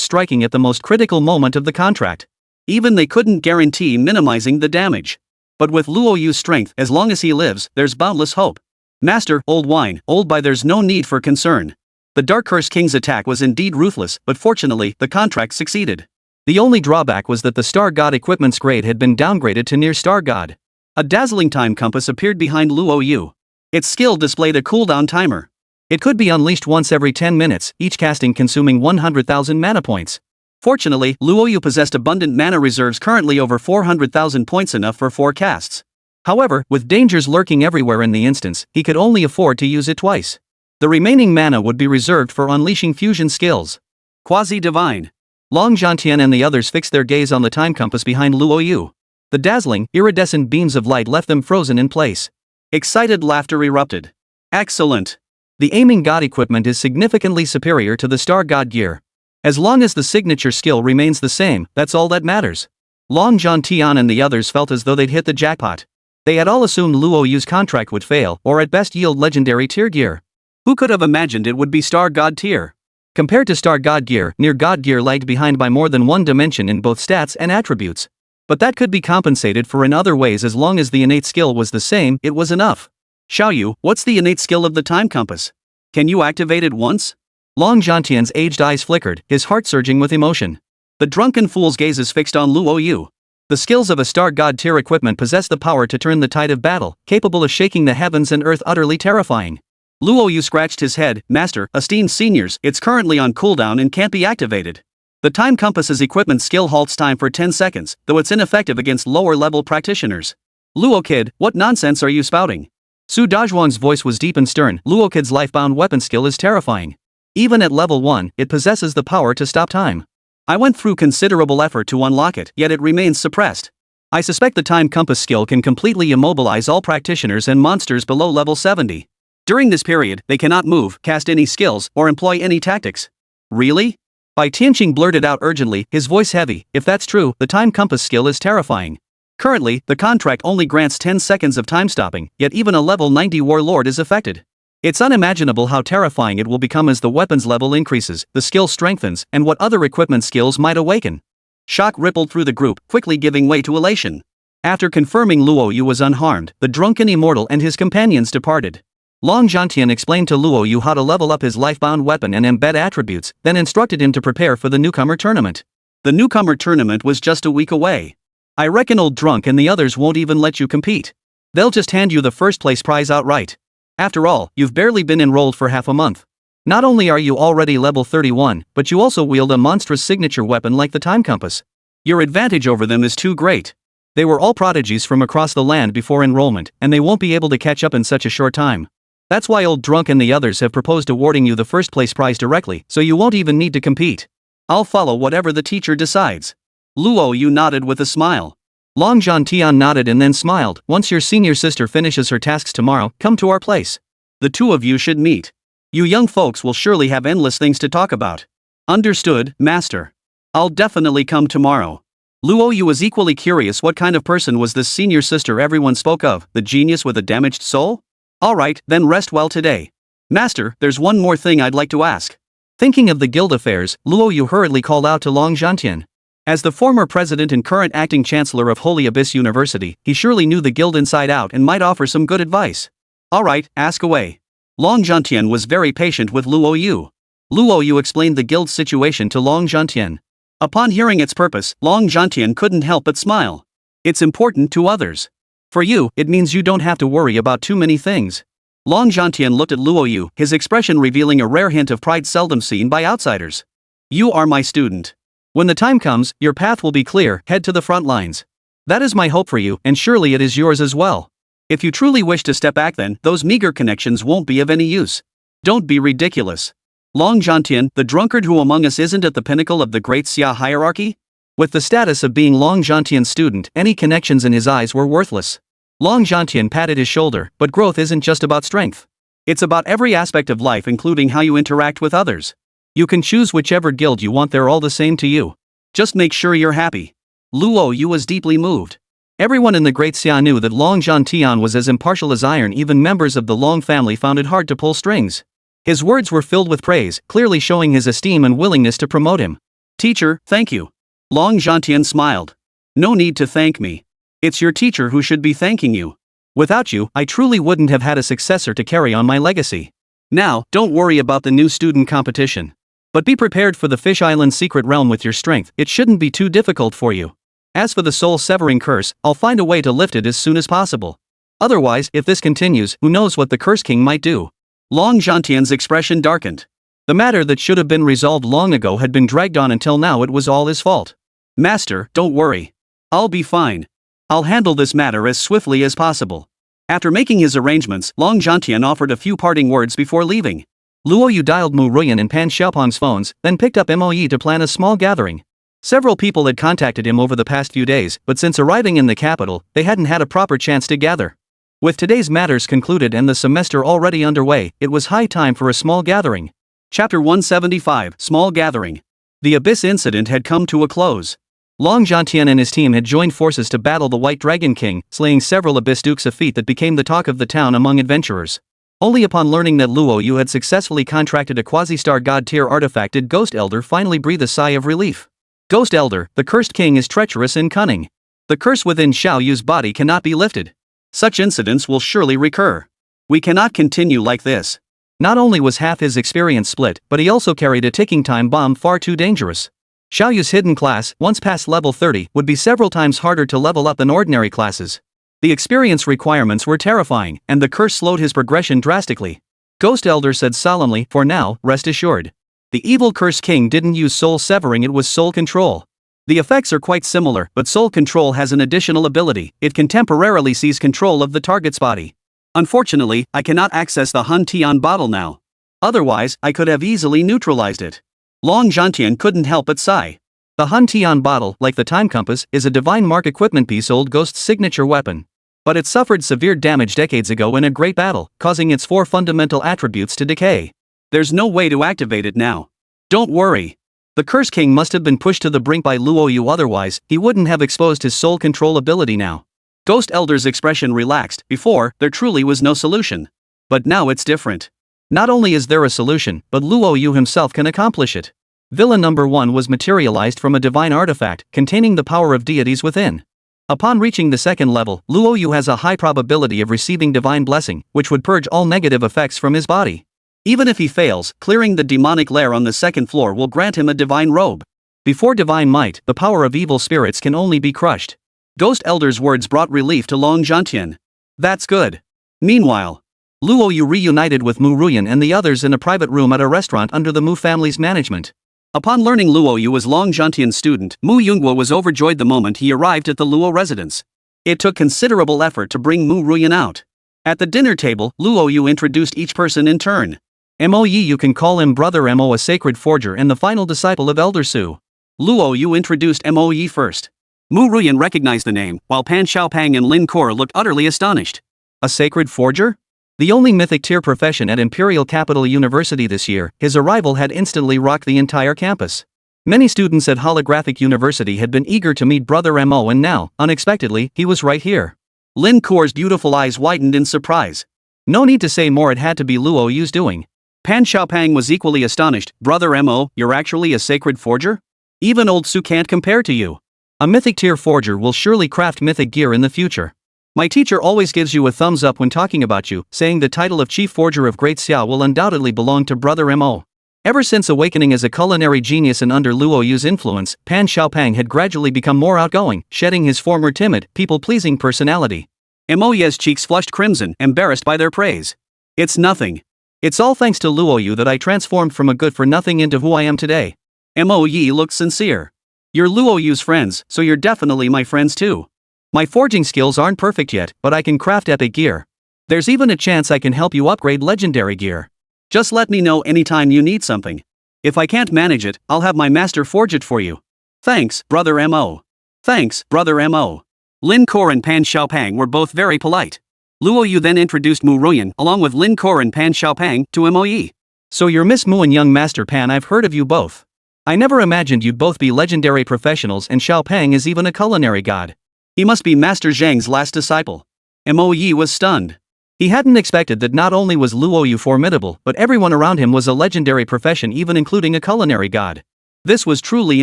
striking at the most critical moment of the contract. Even they couldn't guarantee minimizing the damage. But with Luo Yu's strength, as long as he lives, there's boundless hope. Master, old wine, old by there's no need for concern. The Dark Cursed King's attack was indeed ruthless, but fortunately, the contract succeeded. The only drawback was that the Star God equipment's grade had been downgraded to Near Star God. A dazzling time compass appeared behind Luo Yu. Its skill displayed a cooldown timer. It could be unleashed once every 10 minutes, each casting consuming 100,000 mana points. Fortunately, Luo Yu possessed abundant mana reserves, currently over 400,000 points, enough for 4 casts. However, with dangers lurking everywhere in the instance, he could only afford to use it twice. The remaining mana would be reserved for unleashing fusion skills. Quasi-divine. Long Zhantian and the others fixed their gaze on the time compass behind Luo Yu. The dazzling, iridescent beams of light left them frozen in place. Excited laughter erupted. Excellent. The aiming god equipment is significantly superior to the Star God gear. As long as the signature skill remains the same, that's all that matters. Long Zhantian and the others felt as though they'd hit the jackpot. They had all assumed Luo Yu's contract would fail, or at best yield legendary tier gear. Who could have imagined it would be Star God tier? Compared to Star God gear, Near God gear lagged behind by more than one dimension in both stats and attributes. But that could be compensated for in other ways. As long as the innate skill was the same, it was enough. Xiao Yu, what's the innate skill of the time compass? Can you activate it once? Long Zhantian's aged eyes flickered, his heart surging with emotion. The drunken fool's gazes fixed on Luo Yu. The skills of a Star God tier equipment possess the power to turn the tide of battle, capable of shaking the heavens and earth, utterly terrifying. Luo Yu scratched his head. Master, esteemed seniors, it's currently on cooldown and can't be activated. The time compass's equipment skill halts time for 10 seconds, though it's ineffective against lower-level practitioners. Luo kid, what nonsense are you spouting? Su Dazhuang's voice was deep and stern. Luo kid's life-bound weapon skill is terrifying. Even at level 1, it possesses the power to stop time. I went through considerable effort to unlock it, yet it remains suppressed. I suspect the time compass skill can completely immobilize all practitioners and monsters below level 70. During this period, they cannot move, cast any skills, or employ any tactics. Really? Bai Tianqing blurted out urgently, his voice heavy, if that's true, the time compass skill is terrifying. Currently, the contract only grants 10 seconds of time stopping, yet even a level 90 warlord is affected. It's unimaginable how terrifying it will become as the weapons level increases, the skill strengthens, and what other equipment skills might awaken. Shock rippled through the group, quickly giving way to elation. After confirming Luo Yu was unharmed, the drunken immortal and his companions departed. Long Zhantian explained to Luo Yu how to level up his lifebound weapon and embed attributes, then instructed him to prepare for the newcomer tournament. The newcomer tournament was just a week away. I reckon old drunk and the others won't even let you compete. They'll just hand you the first place prize outright. After all, you've barely been enrolled for half a month. Not only are you already level 31, but you also wield a monstrous signature weapon like the time compass. Your advantage over them is too great. They were all prodigies from across the land before enrollment, and they won't be able to catch up in such a short time. That's why old drunk and the others have proposed awarding you the first place prize directly, so you won't even need to compete. I'll follow whatever the teacher decides. Luo Yu nodded with a smile. Long Zhantian nodded and then smiled. Once your senior sister finishes her tasks tomorrow, come to our place. The two of you should meet. You young folks will surely have endless things to talk about. Understood, master. I'll definitely come tomorrow. Luo Yu was equally curious what kind of person was this senior sister everyone spoke of, the genius with a damaged soul? Alright, then rest well today. Master, there's one more thing I'd like to ask. Thinking of the guild affairs, Luo Yu hurriedly called out to Long Zhantian. As the former president and current acting chancellor of Holy Abyss University, he surely knew the guild inside out and might offer some good advice. Alright, ask away. Long Zhantian was very patient with Luo Yu. Luo Yu explained the guild's situation to Long Zhantian. Upon hearing its purpose, Long Zhantian couldn't help but smile. It's important to others. For you, it means you don't have to worry about too many things. Long Zhantian looked at Luo Yu, his expression revealing a rare hint of pride seldom seen by outsiders. You are my student. When the time comes, your path will be clear, head to the front lines. That is my hope for you, and surely it is yours as well. If you truly wish to step back then, those meager connections won't be of any use. Don't be ridiculous. Long Zhantian, the drunkard who among us isn't at the pinnacle of the great Xia hierarchy? With the status of being Long Zhantian's student, any connections in his eyes were worthless. Long Zhantian patted his shoulder, but growth isn't just about strength. It's about every aspect of life including how you interact with others. You can choose whichever guild you want, they're all the same to you. Just make sure you're happy. Luo Yu was deeply moved. Everyone in the Great Xia knew that Long Zhantian was as impartial as iron, even members of the Long family found it hard to pull strings. His words were filled with praise, clearly showing his esteem and willingness to promote him. Teacher, thank you. Long Zhantian smiled. No need to thank me. It's your teacher who should be thanking you. Without you, I truly wouldn't have had a successor to carry on my legacy. Now, don't worry about the new student competition. But be prepared for the Fish Island secret realm with your strength, it shouldn't be too difficult for you. As for the soul-severing curse, I'll find a way to lift it as soon as possible. Otherwise, if this continues, who knows what the Curse King might do. Long Zhantian's expression darkened. The matter that should have been resolved long ago had been dragged on until now. It was all his fault. Master, don't worry. I'll be fine. I'll handle this matter as swiftly as possible. After making his arrangements, Long Zhantian offered a few parting words before leaving. Luo Yu dialed Mu Ruyan and Pan Xiaopeng's phones, then picked up Moe to plan a small gathering. Several people had contacted him over the past few days, but since arriving in the capital, they hadn't had a proper chance to gather. With today's matters concluded and the semester already underway, it was high time for a small gathering. Chapter 175, Small Gathering. The Abyss incident had come to a close. Long Zhantian and his team had joined forces to battle the White Dragon King, slaying several Abyss Dukes, a feat that became the talk of the town among adventurers. Only upon learning that Luo Yu had successfully contracted a quasi-star god-tier artifact did Ghost Elder finally breathe a sigh of relief. Ghost Elder, the cursed king is treacherous and cunning. The curse within Xiao Yu's body cannot be lifted. Such incidents will surely recur. We cannot continue like this. Not only was half his experience split, but he also carried a ticking time bomb far too dangerous. Xiao Yu's hidden class, once past level 30, would be several times harder to level up than ordinary classes. The experience requirements were terrifying, and the curse slowed his progression drastically. Ghost Elder said solemnly, for now, rest assured. The evil Curse King didn't use soul severing, it was soul control. The effects are quite similar, but soul control has an additional ability. It can temporarily seize control of the target's body. Unfortunately, I cannot access the Hun Tian bottle now. Otherwise, I could have easily neutralized it. Long Zhantian couldn't help but sigh. The Hun Tian bottle, like the time compass, is a divine mark equipment piece, Old Ghost's signature weapon. But it suffered severe damage decades ago in a great battle, causing its 4 fundamental attributes to decay. There's no way to activate it now. Don't worry. The Curse King must have been pushed to the brink by Luo Yu, otherwise, he wouldn't have exposed his soul control ability now. Ghost Elder's expression relaxed. Before, there truly was no solution. But now it's different. Not only is there a solution, but Luo Yu himself can accomplish it. Villa number 1 was materialized from a divine artifact containing the power of deities within. Upon reaching the second level, Luo Yu has a high probability of receiving divine blessing, which would purge all negative effects from his body. Even if he fails, clearing the demonic lair on the second floor will grant him a divine robe. Before divine might, the power of evil spirits can only be crushed. Ghost Elder's words brought relief to Long Zhantian. That's good. Meanwhile, Luo Yu reunited with Mu Ruyan and the others in a private room at a restaurant under the Mu family's management. Upon learning Luo Yu was Long Zhantian's student, Mu Yunguo was overjoyed the moment he arrived at the Luo residence. It took considerable effort to bring Mu Ruyan out. At the dinner table, Luo Yu introduced each person in turn. Mo Yi, you can call him Brother Mo, a sacred forger and the final disciple of Elder Su. Luo Yu introduced Mo Yi first. Mu Ruyan recognized the name, while Pan Xiaopang and Lin Kor looked utterly astonished. A sacred forger? The only mythic tier profession at Imperial Capital University this year, his arrival had instantly rocked the entire campus. Many students at Holographic University had been eager to meet Brother Mo, and now, unexpectedly, he was right here. Lin Kor's beautiful eyes widened in surprise. No need to say more, it had to be Luo Yu's doing. Pan Xiaopang was equally astonished. Brother Mo, you're actually a sacred forger? Even old Su can't compare to you. A mythic tier forger will surely craft mythic gear in the future. My teacher always gives you a thumbs up when talking about you, saying the title of Chief Forger of Great Xiao will undoubtedly belong to Brother Mo. Ever since awakening as a culinary genius and under Luo Yu's influence, Pan Xiaopang had gradually become more outgoing, shedding his former timid, people-pleasing personality. Mo Ye's cheeks flushed crimson, embarrassed by their praise. It's nothing. It's all thanks to Luo Yu that I transformed from a good-for-nothing into who I am today. Mo Yi looked sincere. You're Luo Yu's friends, so you're definitely my friends too. My forging skills aren't perfect yet, but I can craft epic gear. There's even a chance I can help you upgrade legendary gear. Just let me know anytime you need something. If I can't manage it, I'll have my master forge it for you. Thanks, Brother Mo. Thanks, Brother Mo. Lin Kor and Pan Xiaopang were both very polite. Luo Yu then introduced Mu Ruyan, along with Lin Kor and Pan Xiaopang, to Mo Yi. So you're Miss Mu and young Master Pan, I've heard of you both. I never imagined you'd both be legendary professionals, and Xiaopang is even a culinary god. He must be Master Zhang's last disciple. Mo Yi was stunned. He hadn't expected that not only was Luo Yu formidable, but everyone around him was a legendary profession, even including a culinary god. This was truly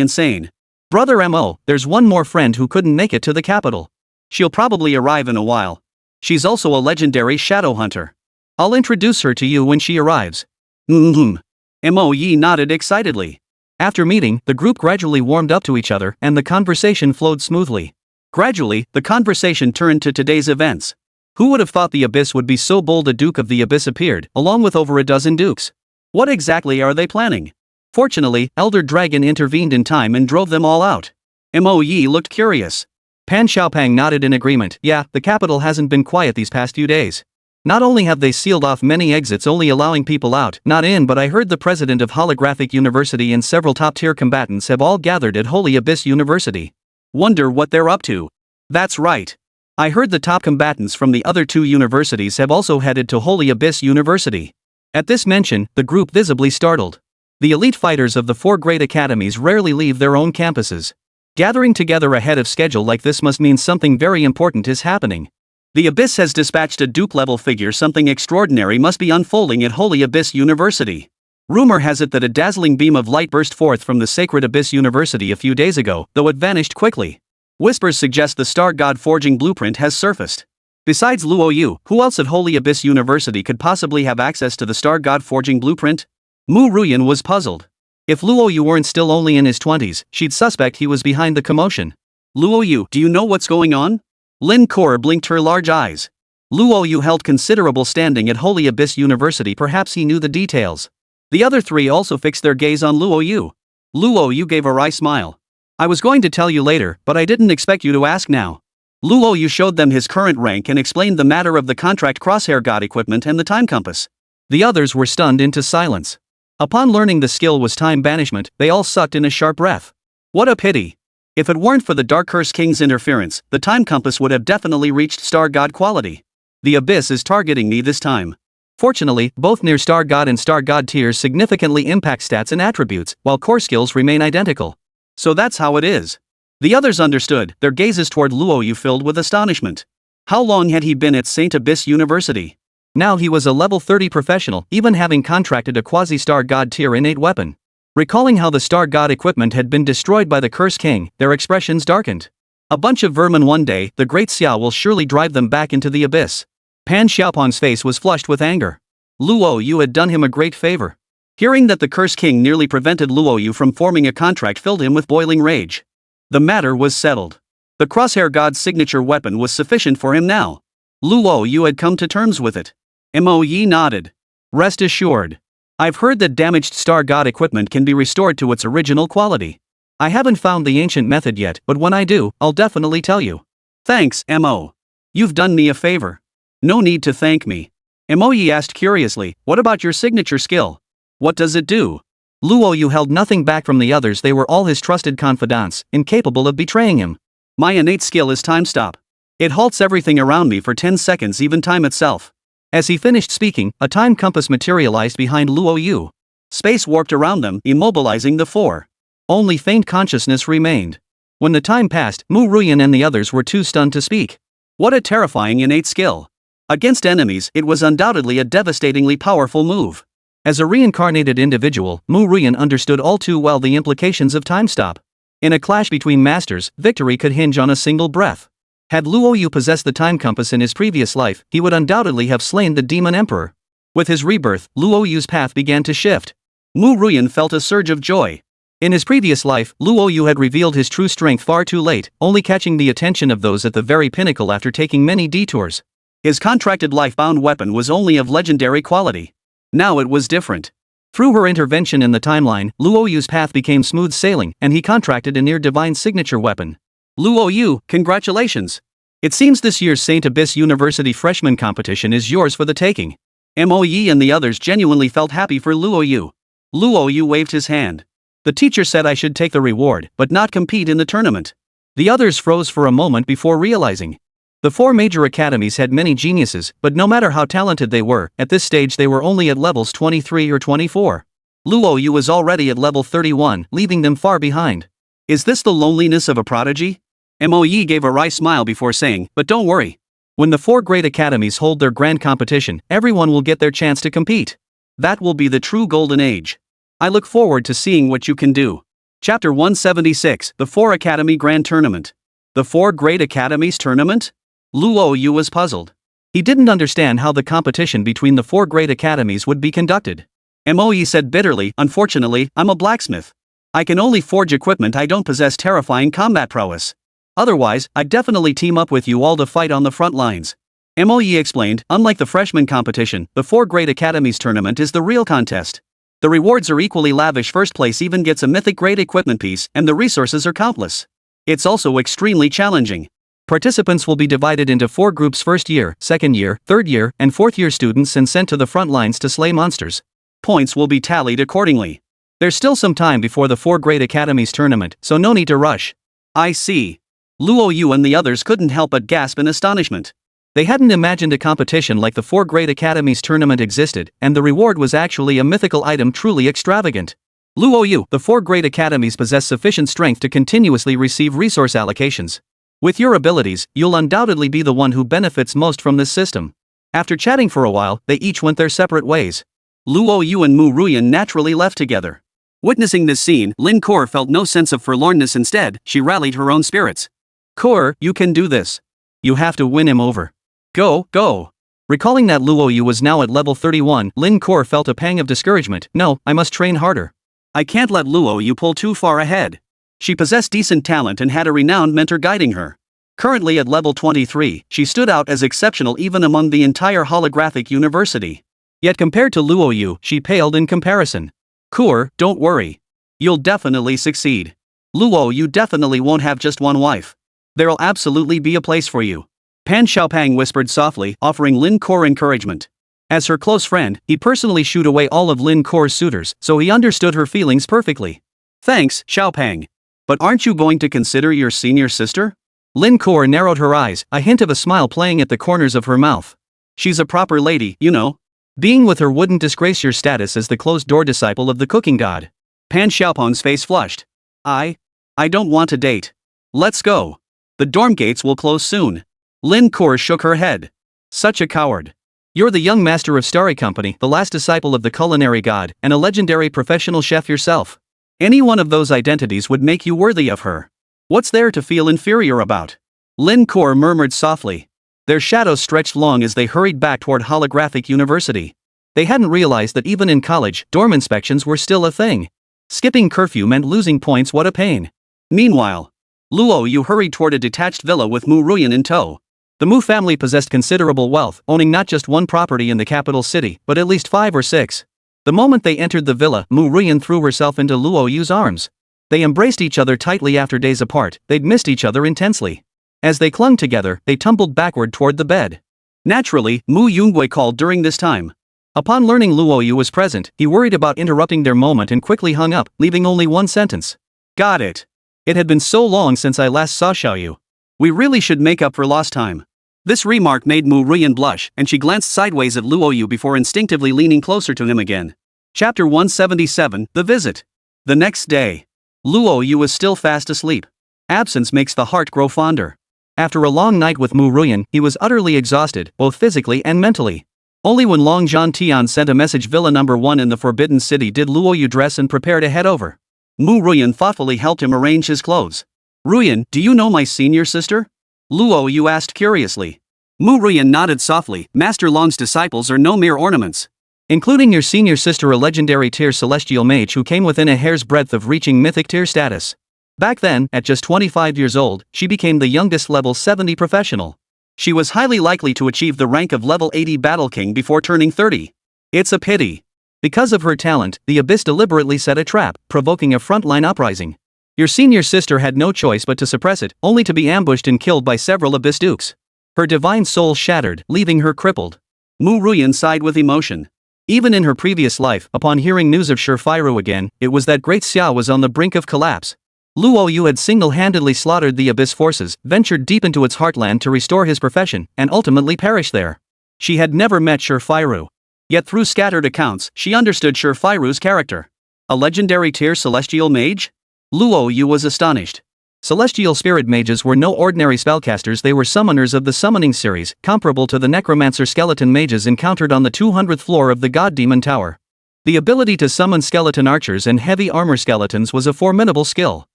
insane. Brother Mo, there's one more friend who couldn't make it to the capital. She'll probably arrive in a while. She's also a legendary shadow hunter. I'll introduce her to you when she arrives. Mo Yi nodded excitedly. After meeting, the group gradually warmed up to each other, and the conversation flowed smoothly. Gradually, the conversation turned to today's events. Who would have thought the Abyss would be so bold? A Duke of the Abyss appeared, along with over a dozen dukes. What exactly are they planning? Fortunately, Elder Dragon intervened in time and drove them all out. Mo Yi looked curious. Pan Xiaopang nodded in agreement. Yeah, the capital hasn't been quiet these past few days. Not only have they sealed off many exits, only allowing people out, not in, but I heard the president of Holographic University and several top-tier combatants have all gathered at Holy Abyss University. Wonder what they're up to. That's right. I heard the top combatants from the other two universities have also headed to Holy Abyss University. At this mention, the group visibly startled. The elite fighters of the 4 great academies rarely leave their own campuses. Gathering together ahead of schedule like this must mean something very important is happening. The Abyss has dispatched a Duke-level figure. Something extraordinary must be unfolding at Holy Abyss University. Rumor has it that a dazzling beam of light burst forth from the Sacred Abyss University a few days ago, though it vanished quickly. Whispers suggest the Star God forging blueprint has surfaced. Besides Luo Yu, who else at Holy Abyss University could possibly have access to the Star God forging blueprint? Mu Ruyan was puzzled. If Luo Yu weren't still only in his 20s, she'd suspect he was behind the commotion. Luo Yu, do you know what's going on? Lin Kor blinked her large eyes. Luo Yu held considerable standing at Holy Abyss University, perhaps he knew the details. The other 3 also fixed their gaze on Luo Yu. Luo Yu gave a wry smile. I was going to tell you later, but I didn't expect you to ask now. Luo Yu showed them his current rank and explained the matter of the contract crosshair god equipment and the time compass. The others were stunned into silence. Upon learning the skill was time banishment, they all sucked in a sharp breath. What a pity. If it weren't for the Dark Curse King's interference, the time compass would have definitely reached Star God quality. The Abyss is targeting me this time. Fortunately, both near Star God and Star God tiers significantly impact stats and attributes, while core skills remain identical. So that's how it is. The others understood, their gazes toward Luo Yu filled with astonishment. How long had he been at St. Abyss University? Now he was a level 30 professional, even having contracted a quasi-Star God tier innate weapon. Recalling how the Star God equipment had been destroyed by the Curse King, their expressions darkened. A bunch of vermin one day, the Great Xiao will surely drive them back into the abyss. Pan Xiaopan's face was flushed with anger. Luo Yu had done him a great favor. Hearing that the Curse King nearly prevented Luo Yu from forming a contract filled him with boiling rage. The matter was settled. The Crosshair God's signature weapon was sufficient for him now. Luo Yu had come to terms with it. Mo Yi nodded. Rest assured. I've heard that damaged Star God equipment can be restored to its original quality. I haven't found the ancient method yet, but when I do, I'll definitely tell you. Thanks, Mo. You've done me a favor. No need to thank me. Mo Yi asked curiously, what about your signature skill? What does it do? Luo Yu held nothing back from the others, they were all his trusted confidants, incapable of betraying him. My innate skill is time stop. It halts everything around me for 10 seconds, even time itself. As he finished speaking, a time compass materialized behind Luo Yu. Space warped around them, immobilizing the four. Only faint consciousness remained. When the time passed, Mu Ruyan and the others were too stunned to speak. What a terrifying innate skill. Against enemies, it was undoubtedly a devastatingly powerful move. As a reincarnated individual, Mu Ruyan understood all too well the implications of time stop. In a clash between masters, victory could hinge on a single breath. Had Luo Yu possessed the time compass in his previous life, he would undoubtedly have slain the Demon Emperor. With his rebirth, Luo Yu's path began to shift. Mu Ruyan felt a surge of joy. In his previous life, Luo Yu had revealed his true strength far too late, only catching the attention of those at the very pinnacle after taking many detours. His contracted life-bound weapon was only of legendary quality. Now it was different. Through her intervention in the timeline, Luo Yu's path became smooth sailing, and he contracted a near-divine signature weapon. Luo Yu, congratulations. It seems this year's St. Abyss University freshman competition is yours for the taking. Mo Yi and the others genuinely felt happy for Luo Yu. Luo Yu waved his hand. The teacher said I should take the reward, but not compete in the tournament. The others froze for a moment before realizing. The four major academies had many geniuses, but no matter how talented they were, at this stage they were only at levels 23 or 24. Luo Yu was already at level 31, leaving them far behind. Is this the loneliness of a prodigy? Mo Yi gave a wry smile before saying, but don't worry. When the four great academies hold their grand competition, everyone will get their chance to compete. That will be the true golden age. I look forward to seeing what you can do. Chapter 176, The Four Academy Grand Tournament. The Four Great Academies Tournament? Luo Yu was puzzled. He didn't understand how the competition between the four great academies would be conducted. Mo Yi said bitterly, unfortunately, I'm a blacksmith. I can only forge equipment, I don't possess terrifying combat prowess. Otherwise, I'd definitely team up with you all to fight on the front lines. Mo Yi explained, unlike the freshman competition, the Four Great Academies tournament is the real contest. The rewards are equally lavish, first place even gets a mythic grade equipment piece, and the resources are countless. It's also extremely challenging. Participants will be divided into four groups: first year, second year, third year, and fourth year students, and sent to the front lines to slay monsters. Points will be tallied accordingly. There's still some time before the Four Great Academies tournament, so no need to rush. I see. Luo Yu and the others couldn't help but gasp in astonishment. They hadn't imagined a competition like the Four Great Academies tournament existed, and the reward was actually a mythical item truly extravagant. Luo Yu, the Four Great Academies possess sufficient strength to continuously receive resource allocations. With your abilities, you'll undoubtedly be the one who benefits most from this system. After chatting for a while, they each went their separate ways. Luo Yu and Mu Ruyan naturally left together. Witnessing this scene, Lin Kor felt no sense of forlornness. Instead, she rallied her own spirits. Kor, you can do this. You have to win him over. Go, go. Recalling that Luo Yu was now at level 31, Lin Kor felt a pang of discouragement. No, I must train harder. I can't let Luo Yu pull too far ahead. She possessed decent talent and had a renowned mentor guiding her. Currently at level 23, she stood out as exceptional even among the entire holographic university. Yet compared to Luo Yu, she paled in comparison. Kor, don't worry. You'll definitely succeed. Luo Yu definitely won't have just one wife. There'll absolutely be a place for you. Pan Xiaopang whispered softly, offering Lin Kor encouragement. As her close friend, he personally shooed away all of Lin Kor's suitors, so he understood her feelings perfectly. Thanks, Xiaopang. But aren't you going to consider your senior sister? Lin Kor narrowed her eyes, a hint of a smile playing at the corners of her mouth. She's a proper lady, you know. Being with her wouldn't disgrace your status as the closed-door disciple of the cooking god. Pan Xiaopeng's face flushed. I don't want to date. Let's go. The dorm gates will close soon. Lin Kuo shook her head. Such a coward. You're the young master of Starry Company, the last disciple of the culinary god, and a legendary professional chef yourself. Any one of those identities would make you worthy of her. What's there to feel inferior about? Lin Kuo murmured softly. Their shadows stretched long as they hurried back toward Holographic University. They hadn't realized that even in college, dorm inspections were still a thing. Skipping curfew meant losing points. What a pain. Meanwhile, Luo Yu hurried toward a detached villa with Mu Ruyan in tow. The Mu family possessed considerable wealth, owning not just one property in the capital city, but at least 5 or 6. The moment they entered the villa, Mu Ruyan threw herself into Luo Yu's arms. They embraced each other tightly. After days apart, they'd missed each other intensely. As they clung together, they tumbled backward toward the bed. Naturally, Mu Yunggui called during this time. Upon learning Luo Yu was present, he worried about interrupting their moment and quickly hung up, leaving only one sentence. Got it. It had been so long since I last saw Xiaoyu. We really should make up for lost time. This remark made Mu Ruyan blush, and she glanced sideways at Luo Yu before instinctively leaning closer to him again. Chapter 177, The Visit. The next day. Luo Yu was still fast asleep. Absence makes the heart grow fonder. After a long night with Mu Ruyan, he was utterly exhausted, both physically and mentally. Only when Long Zhantian sent a message Villa number 1 in the Forbidden City did Luo Yu dress and prepare to head over. Mu Ruyan thoughtfully helped him arrange his clothes. Ruyan, do you know my senior sister? Luo Yu asked curiously. Mu Ruyan nodded softly. Master Long's disciples are no mere ornaments. Including your senior sister, a legendary tier celestial mage who came within a hair's breadth of reaching mythic tier status. Back then, at just 25 years old, she became the youngest level 70 professional. She was highly likely to achieve the rank of level 80 Battle King before turning 30. It's a pity. Because of her talent, the Abyss deliberately set a trap, provoking a frontline uprising. Your senior sister had no choice but to suppress it, only to be ambushed and killed by several Abyss dukes. Her divine soul shattered, leaving her crippled. Mu Ruyan sighed with emotion. Even in her previous life, upon hearing news of Shifu again, it was that Great Xia was on the brink of collapse. Luo Yu had single-handedly slaughtered the Abyss forces, ventured deep into its heartland to restore his profession, and ultimately perished there. She had never met Shifu. Yet through scattered accounts, she understood Shifu's character. A legendary tier celestial mage? Luo Yu was astonished. Celestial spirit mages were no ordinary spellcasters. They were summoners of the summoning series, comparable to the necromancer skeleton mages encountered on the 200th floor of the God Demon Tower. The ability to summon skeleton archers and heavy armor skeletons was a formidable skill.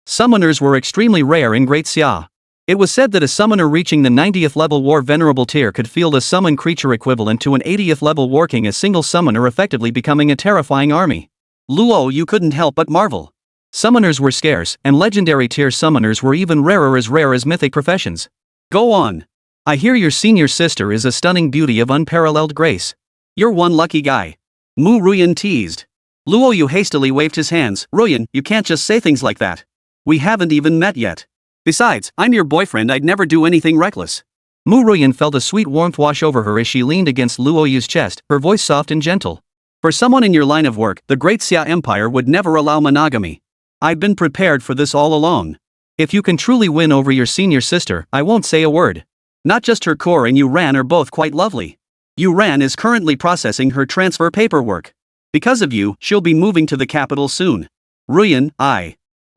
Summoners were extremely rare in Great Xia. It was said that a summoner reaching the 90th level War Venerable tier could field a summon creature equivalent to an 80th level War King, a single summoner effectively becoming a terrifying army. Luo Yu couldn't help but marvel. Summoners were scarce, and legendary tier summoners were even rare as mythic professions. Go on. I hear your senior sister is a stunning beauty of unparalleled grace. You're one lucky guy. Mu Ruyan teased. Luo Yu hastily waved his hands. Ruyan, you can't just say things like that. We haven't even met yet. Besides, I'm your boyfriend. I'd never do anything reckless. Mu Ruyan felt a sweet warmth wash over her as she leaned against Luo Yu's chest, her voice soft and gentle. For someone in your line of work, the Great Xia Empire would never allow monogamy. I've been prepared for this all along. If you can truly win over your senior sister, I won't say a word. Not just her core and Yuran are both quite lovely. Yuran is currently processing her transfer paperwork. Because of you, she'll be moving to the capital soon. Ruyan,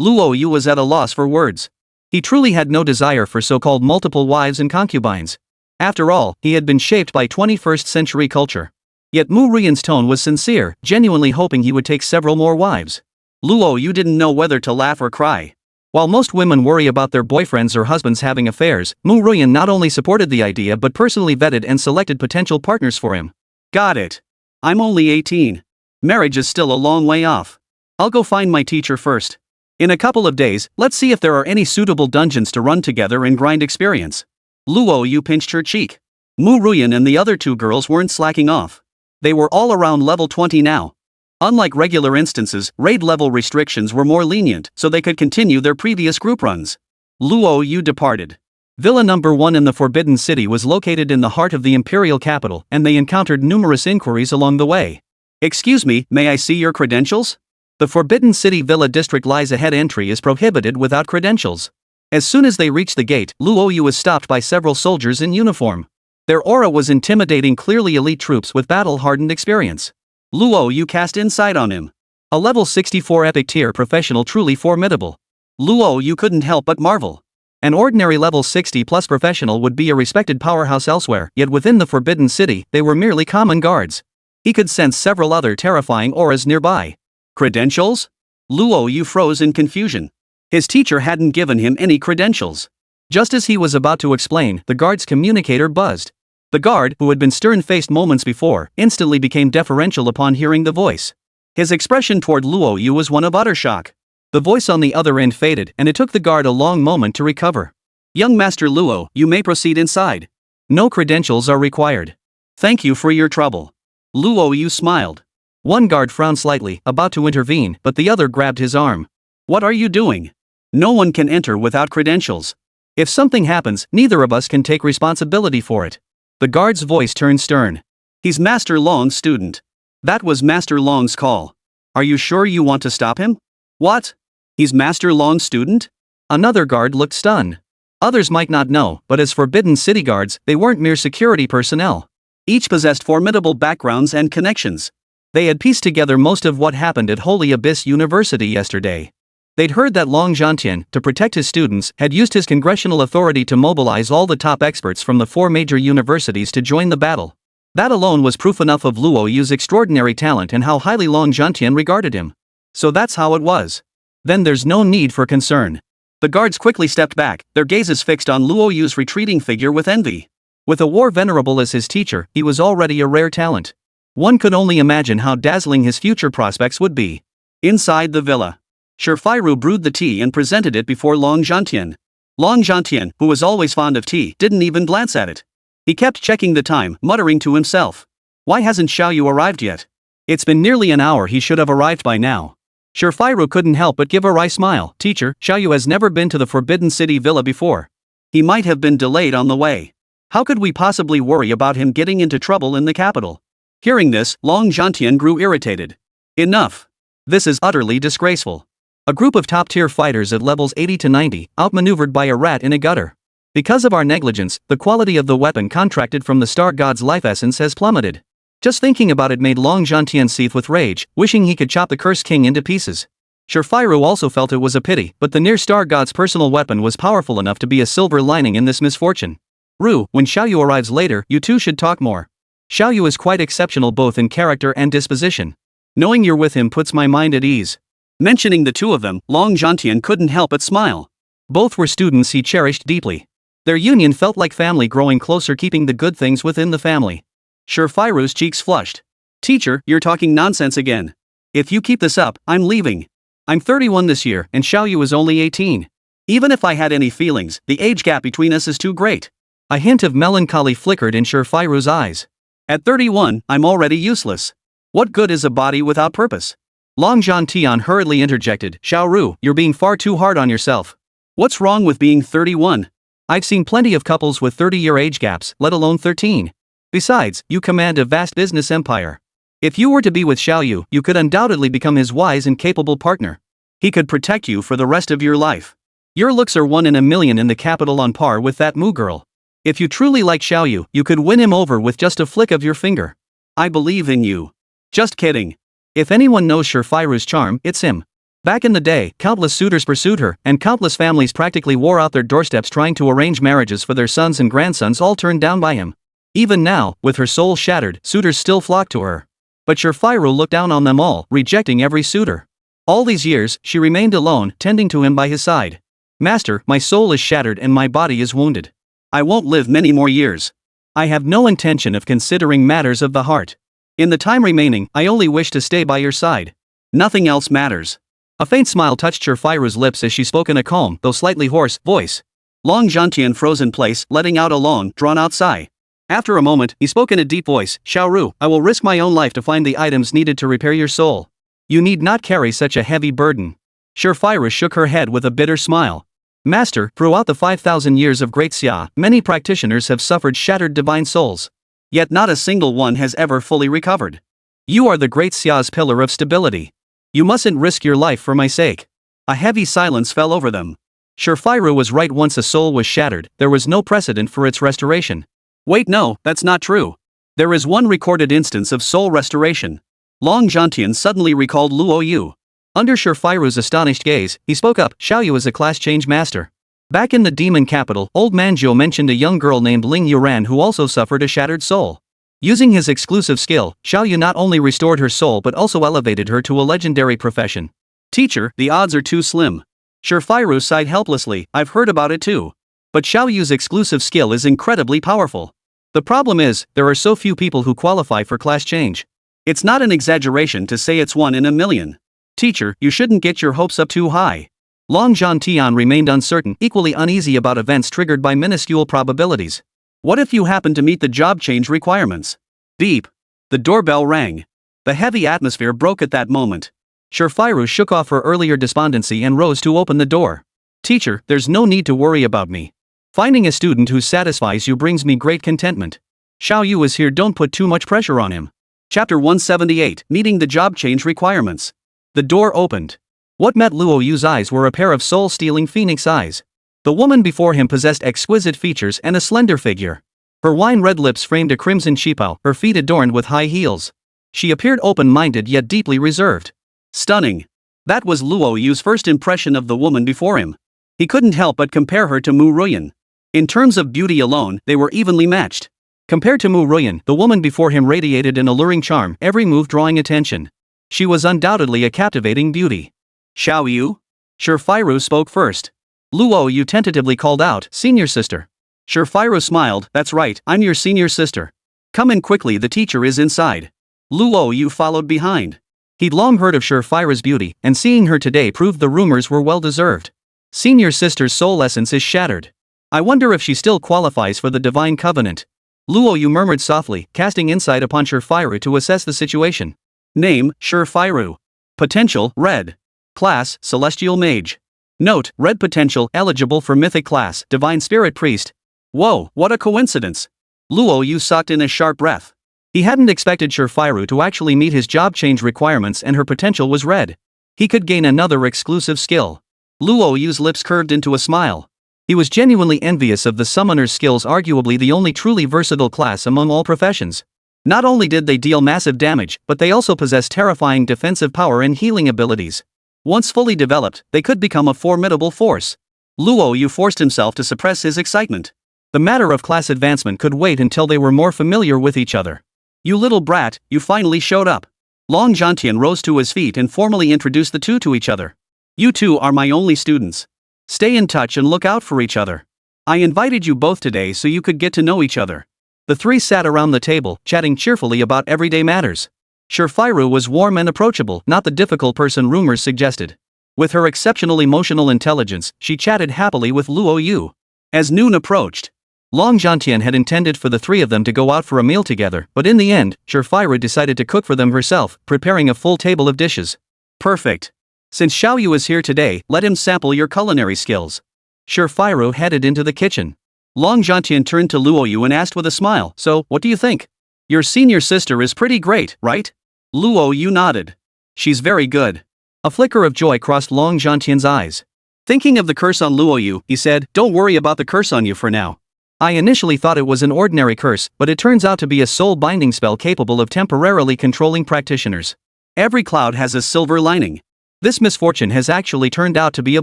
Luo Yu was at a loss for words. He truly had no desire for so-called multiple wives and concubines. After all, he had been shaped by 21st century culture. Yet Mu Ruyan's tone was sincere, genuinely hoping he would take several more wives. Luo Yu didn't know whether to laugh or cry. While most women worry about their boyfriends or husbands having affairs, Mu Ruyan not only supported the idea but personally vetted and selected potential partners for him. Got it. I'm only 18. Marriage is still a long way off. I'll go find my teacher first. In a couple of days, let's see if there are any suitable dungeons to run together and grind experience. Luo Yu pinched her cheek. Mu Ruyan and the other 2 girls weren't slacking off. They were all around level 20 now. Unlike regular instances, raid level restrictions were more lenient, so they could continue their previous group runs. Luo Yu departed. Villa number 1 in the Forbidden City was located in the heart of the imperial capital, and they encountered numerous inquiries along the way. Excuse me, may I see your credentials? The Forbidden City Villa District lies ahead. Entry is prohibited without credentials. As soon as they reached the gate, Luo Yu was stopped by several soldiers in uniform. Their aura was intimidating, clearly elite troops with battle-hardened experience. Luo Yu cast insight on him. A level 64 epic tier professional, truly formidable. Luo Yu couldn't help but marvel. An ordinary level 60 plus professional would be a respected powerhouse elsewhere, yet within the Forbidden City, they were merely common guards. He could sense several other terrifying auras nearby. Credentials? Luo Yu froze in confusion. His teacher hadn't given him any credentials. Just as he was about to explain, the guard's communicator buzzed. The guard, who had been stern-faced moments before, instantly became deferential upon hearing the voice. His expression toward Luo Yu was one of utter shock. The voice on the other end faded, and it took the guard a long moment to recover. Young Master Luo, you may proceed inside. No credentials are required. Thank you for your trouble. Luo Yu smiled. One guard frowned slightly, about to intervene, but the other grabbed his arm. What are you doing? No one can enter without credentials. If something happens, neither of us can take responsibility for it. The guard's voice turned stern. He's Master Long's student. That was Master Long's call. Are you sure you want to stop him? What? He's Master Long's student? Another guard looked stunned. Others might not know, but as Forbidden City guards, they weren't mere security personnel. Each possessed formidable backgrounds and connections. They had pieced together most of what happened at Holy Abyss University yesterday. They'd heard that Long Zhantian, to protect his students, had used his congressional authority to mobilize all the top experts from the 4 major universities to join the battle. That alone was proof enough of Luo Yu's extraordinary talent and how highly Long Zhantian regarded him. So that's how it was. Then there's no need for concern. The guards quickly stepped back, their gazes fixed on Luo Yu's retreating figure with envy. With a war venerable as his teacher, he was already a rare talent. One could only imagine how dazzling his future prospects would be. Inside the villa, Shifu brewed the tea and presented it before Long Zhantian. Long Zhantian, who was always fond of tea, didn't even glance at it. He kept checking the time, muttering to himself. Why hasn't Xiaoyu arrived yet? It's been nearly an hour, he should have arrived by now. Shifu couldn't help but give a wry smile. Teacher, Xiaoyu has never been to the Forbidden City Villa before. He might have been delayed on the way. How could we possibly worry about him getting into trouble in the capital? Hearing this, Long Zhantian grew irritated. Enough. This is utterly disgraceful. A group of top-tier fighters at levels 80 to 90, outmaneuvered by a rat in a gutter. Because of our negligence, the quality of the weapon contracted from the Star God's life essence has plummeted. Just thinking about it made Long Zhantian seethe with rage, wishing he could chop the Cursed King into pieces. Shifu also felt it was a pity, but the near Star God's personal weapon was powerful enough to be a silver lining in this misfortune. When Xiaoyu arrives later, you two should talk more. Xiaoyu is quite exceptional both in character and disposition. Knowing you're with him puts my mind at ease. Mentioning the two of them, Long Zhantian couldn't help but smile. Both were students he cherished deeply. Their union felt like family growing closer, keeping the good things within the family. Shifu's cheeks flushed. Teacher, you're talking nonsense again. If you keep this up, I'm leaving. I'm 31 this year, and Xiaoyu is only 18. Even if I had any feelings, the age gap between us is too great. A hint of melancholy flickered in Shifu's eyes. At 31, I'm already useless. What good is a body without purpose? Long Zhantian hurriedly interjected. Xiaoyu, you're being far too hard on yourself. What's wrong with being 31? I've seen plenty of couples with 30-year age gaps, let alone 13. Besides, you command a vast business empire. If you were to be with Xiaoyu, you could undoubtedly become his wise and capable partner. He could protect you for the rest of your life. Your looks are 1 in a million in the capital, on par with that Mu girl. If you truly like Xiaoyu, you could win him over with just a flick of your finger. I believe in you. Just kidding. If anyone knows Shifu's charm, it's him. Back in the day, countless suitors pursued her, and countless families practically wore out their doorsteps trying to arrange marriages for their sons and grandsons, all turned down by him. Even now, with her soul shattered, suitors still flock to her. But Shifu looked down on them all, rejecting every suitor. All these years, she remained alone, tending to him by his side. Master, my soul is shattered and my body is wounded. I won't live many more years. I have no intention of considering matters of the heart. In the time remaining, I only wish to stay by your side. Nothing else matters. A faint smile touched Shifu's lips as she spoke in a calm, though slightly hoarse, voice. Long Zhantian froze in place, letting out a long, drawn-out sigh. After a moment, he spoke in a deep voice. Xiaoyu, I will risk my own life to find the items needed to repair your soul. You need not carry such a heavy burden. Shifu shook her head with a bitter smile. Master, throughout the 5,000 years of Great Xia, many practitioners have suffered shattered divine souls. Yet not a single one has ever fully recovered. You are the Great Xia's pillar of stability. You mustn't risk your life for my sake. A heavy silence fell over them. Shifu was right, once a soul was shattered, there was no precedent for its restoration. Wait, no, that's not true. There is one recorded instance of soul restoration. Long Zhantian suddenly recalled Luo Yu. Under Shifiru's astonished gaze, he spoke up, Xiao Yu is a class change master. Back in the demon capital, old man Zhou mentioned a young girl named Ling Yuran who also suffered a shattered soul. Using his exclusive skill, Xiao Yu not only restored her soul but also elevated her to a legendary profession. Teacher, the odds are too slim. Shifiru sighed helplessly, I've heard about it too. But Xiao Yu's exclusive skill is incredibly powerful. The problem is, there are so few people who qualify for class change. It's not an exaggeration to say it's 1 in a million. Teacher, you shouldn't get your hopes up too high. Long Zhantian remained uncertain, equally uneasy about events triggered by minuscule probabilities. What if you happen to meet the job change requirements? Beep. The doorbell rang. The heavy atmosphere broke at that moment. Shifiru shook off her earlier despondency and rose to open the door. Teacher, there's no need to worry about me. Finding a student who satisfies you brings me great contentment. Xiao Yu is here, don't put too much pressure on him. Chapter 178, Meeting the Job Change Requirements. The door opened. What met Luo Yu's eyes were a pair of soul-stealing phoenix eyes. The woman before him possessed exquisite features and a slender figure. Her wine-red lips framed a crimson qipao, her feet adorned with high heels. She appeared open-minded yet deeply reserved. Stunning. That was Luo Yu's first impression of the woman before him. He couldn't help but compare her to Mu Ruyan. In terms of beauty alone, they were evenly matched. Compared to Mu Ruyan, the woman before him radiated an alluring charm, every move drawing attention. She was undoubtedly a captivating beauty. Xiao Yu? Shifiru spoke first. Luo Yu tentatively called out, Senior sister. Shifiru smiled, that's right, I'm your senior sister. Come in quickly, the teacher is inside. Luo Yu followed behind. He'd long heard of Shifiru's beauty, and seeing her today proved the rumors were well deserved. Senior sister's soul essence is shattered. I wonder if she still qualifies for the divine covenant. Luo Yu murmured softly, casting insight upon Shifiru to assess the situation. Name, Shifiru. Potential, red. Class, celestial mage. Note, red potential, eligible for mythic class, divine spirit priest. Whoa, what a coincidence. Luo Yu sucked in a sharp breath. He hadn't expected Shifiru to actually meet his job change requirements, and her potential was red. He could gain another exclusive skill. Luo Yu's lips curved into a smile. He was genuinely envious of the summoner's skills, arguably the only truly versatile class among all professions. Not only did they deal massive damage, but they also possessed terrifying defensive power and healing abilities. Once fully developed, they could become a formidable force. Luo Yu forced himself to suppress his excitement. The matter of class advancement could wait until they were more familiar with each other. You little brat, you finally showed up. Long Zhantian rose to his feet and formally introduced the two to each other. You two are my only students. Stay in touch and look out for each other. I invited you both today so you could get to know each other. The three sat around the table, chatting cheerfully about everyday matters. Shifiru was warm and approachable, not the difficult person rumors suggested. With her exceptional emotional intelligence, she chatted happily with Luo Yu. As noon approached, Long Zhantian had intended for the three of them to go out for a meal together, but in the end, Shifiru decided to cook for them herself, preparing a full table of dishes. Perfect. Since Xiao Yu is here today, let him sample your culinary skills. Shifiru headed into the kitchen. Long Zhantian turned to Luo Yu and asked with a smile, so, what do you think? Your senior sister is pretty great, right? Luo Yu nodded. She's very good. A flicker of joy crossed Long Zhantian's eyes. Thinking of the curse on Luo Yu, he said, don't worry about the curse on you for now. I initially thought it was an ordinary curse, but it turns out to be a soul-binding spell capable of temporarily controlling practitioners. Every cloud has a silver lining. This misfortune has actually turned out to be a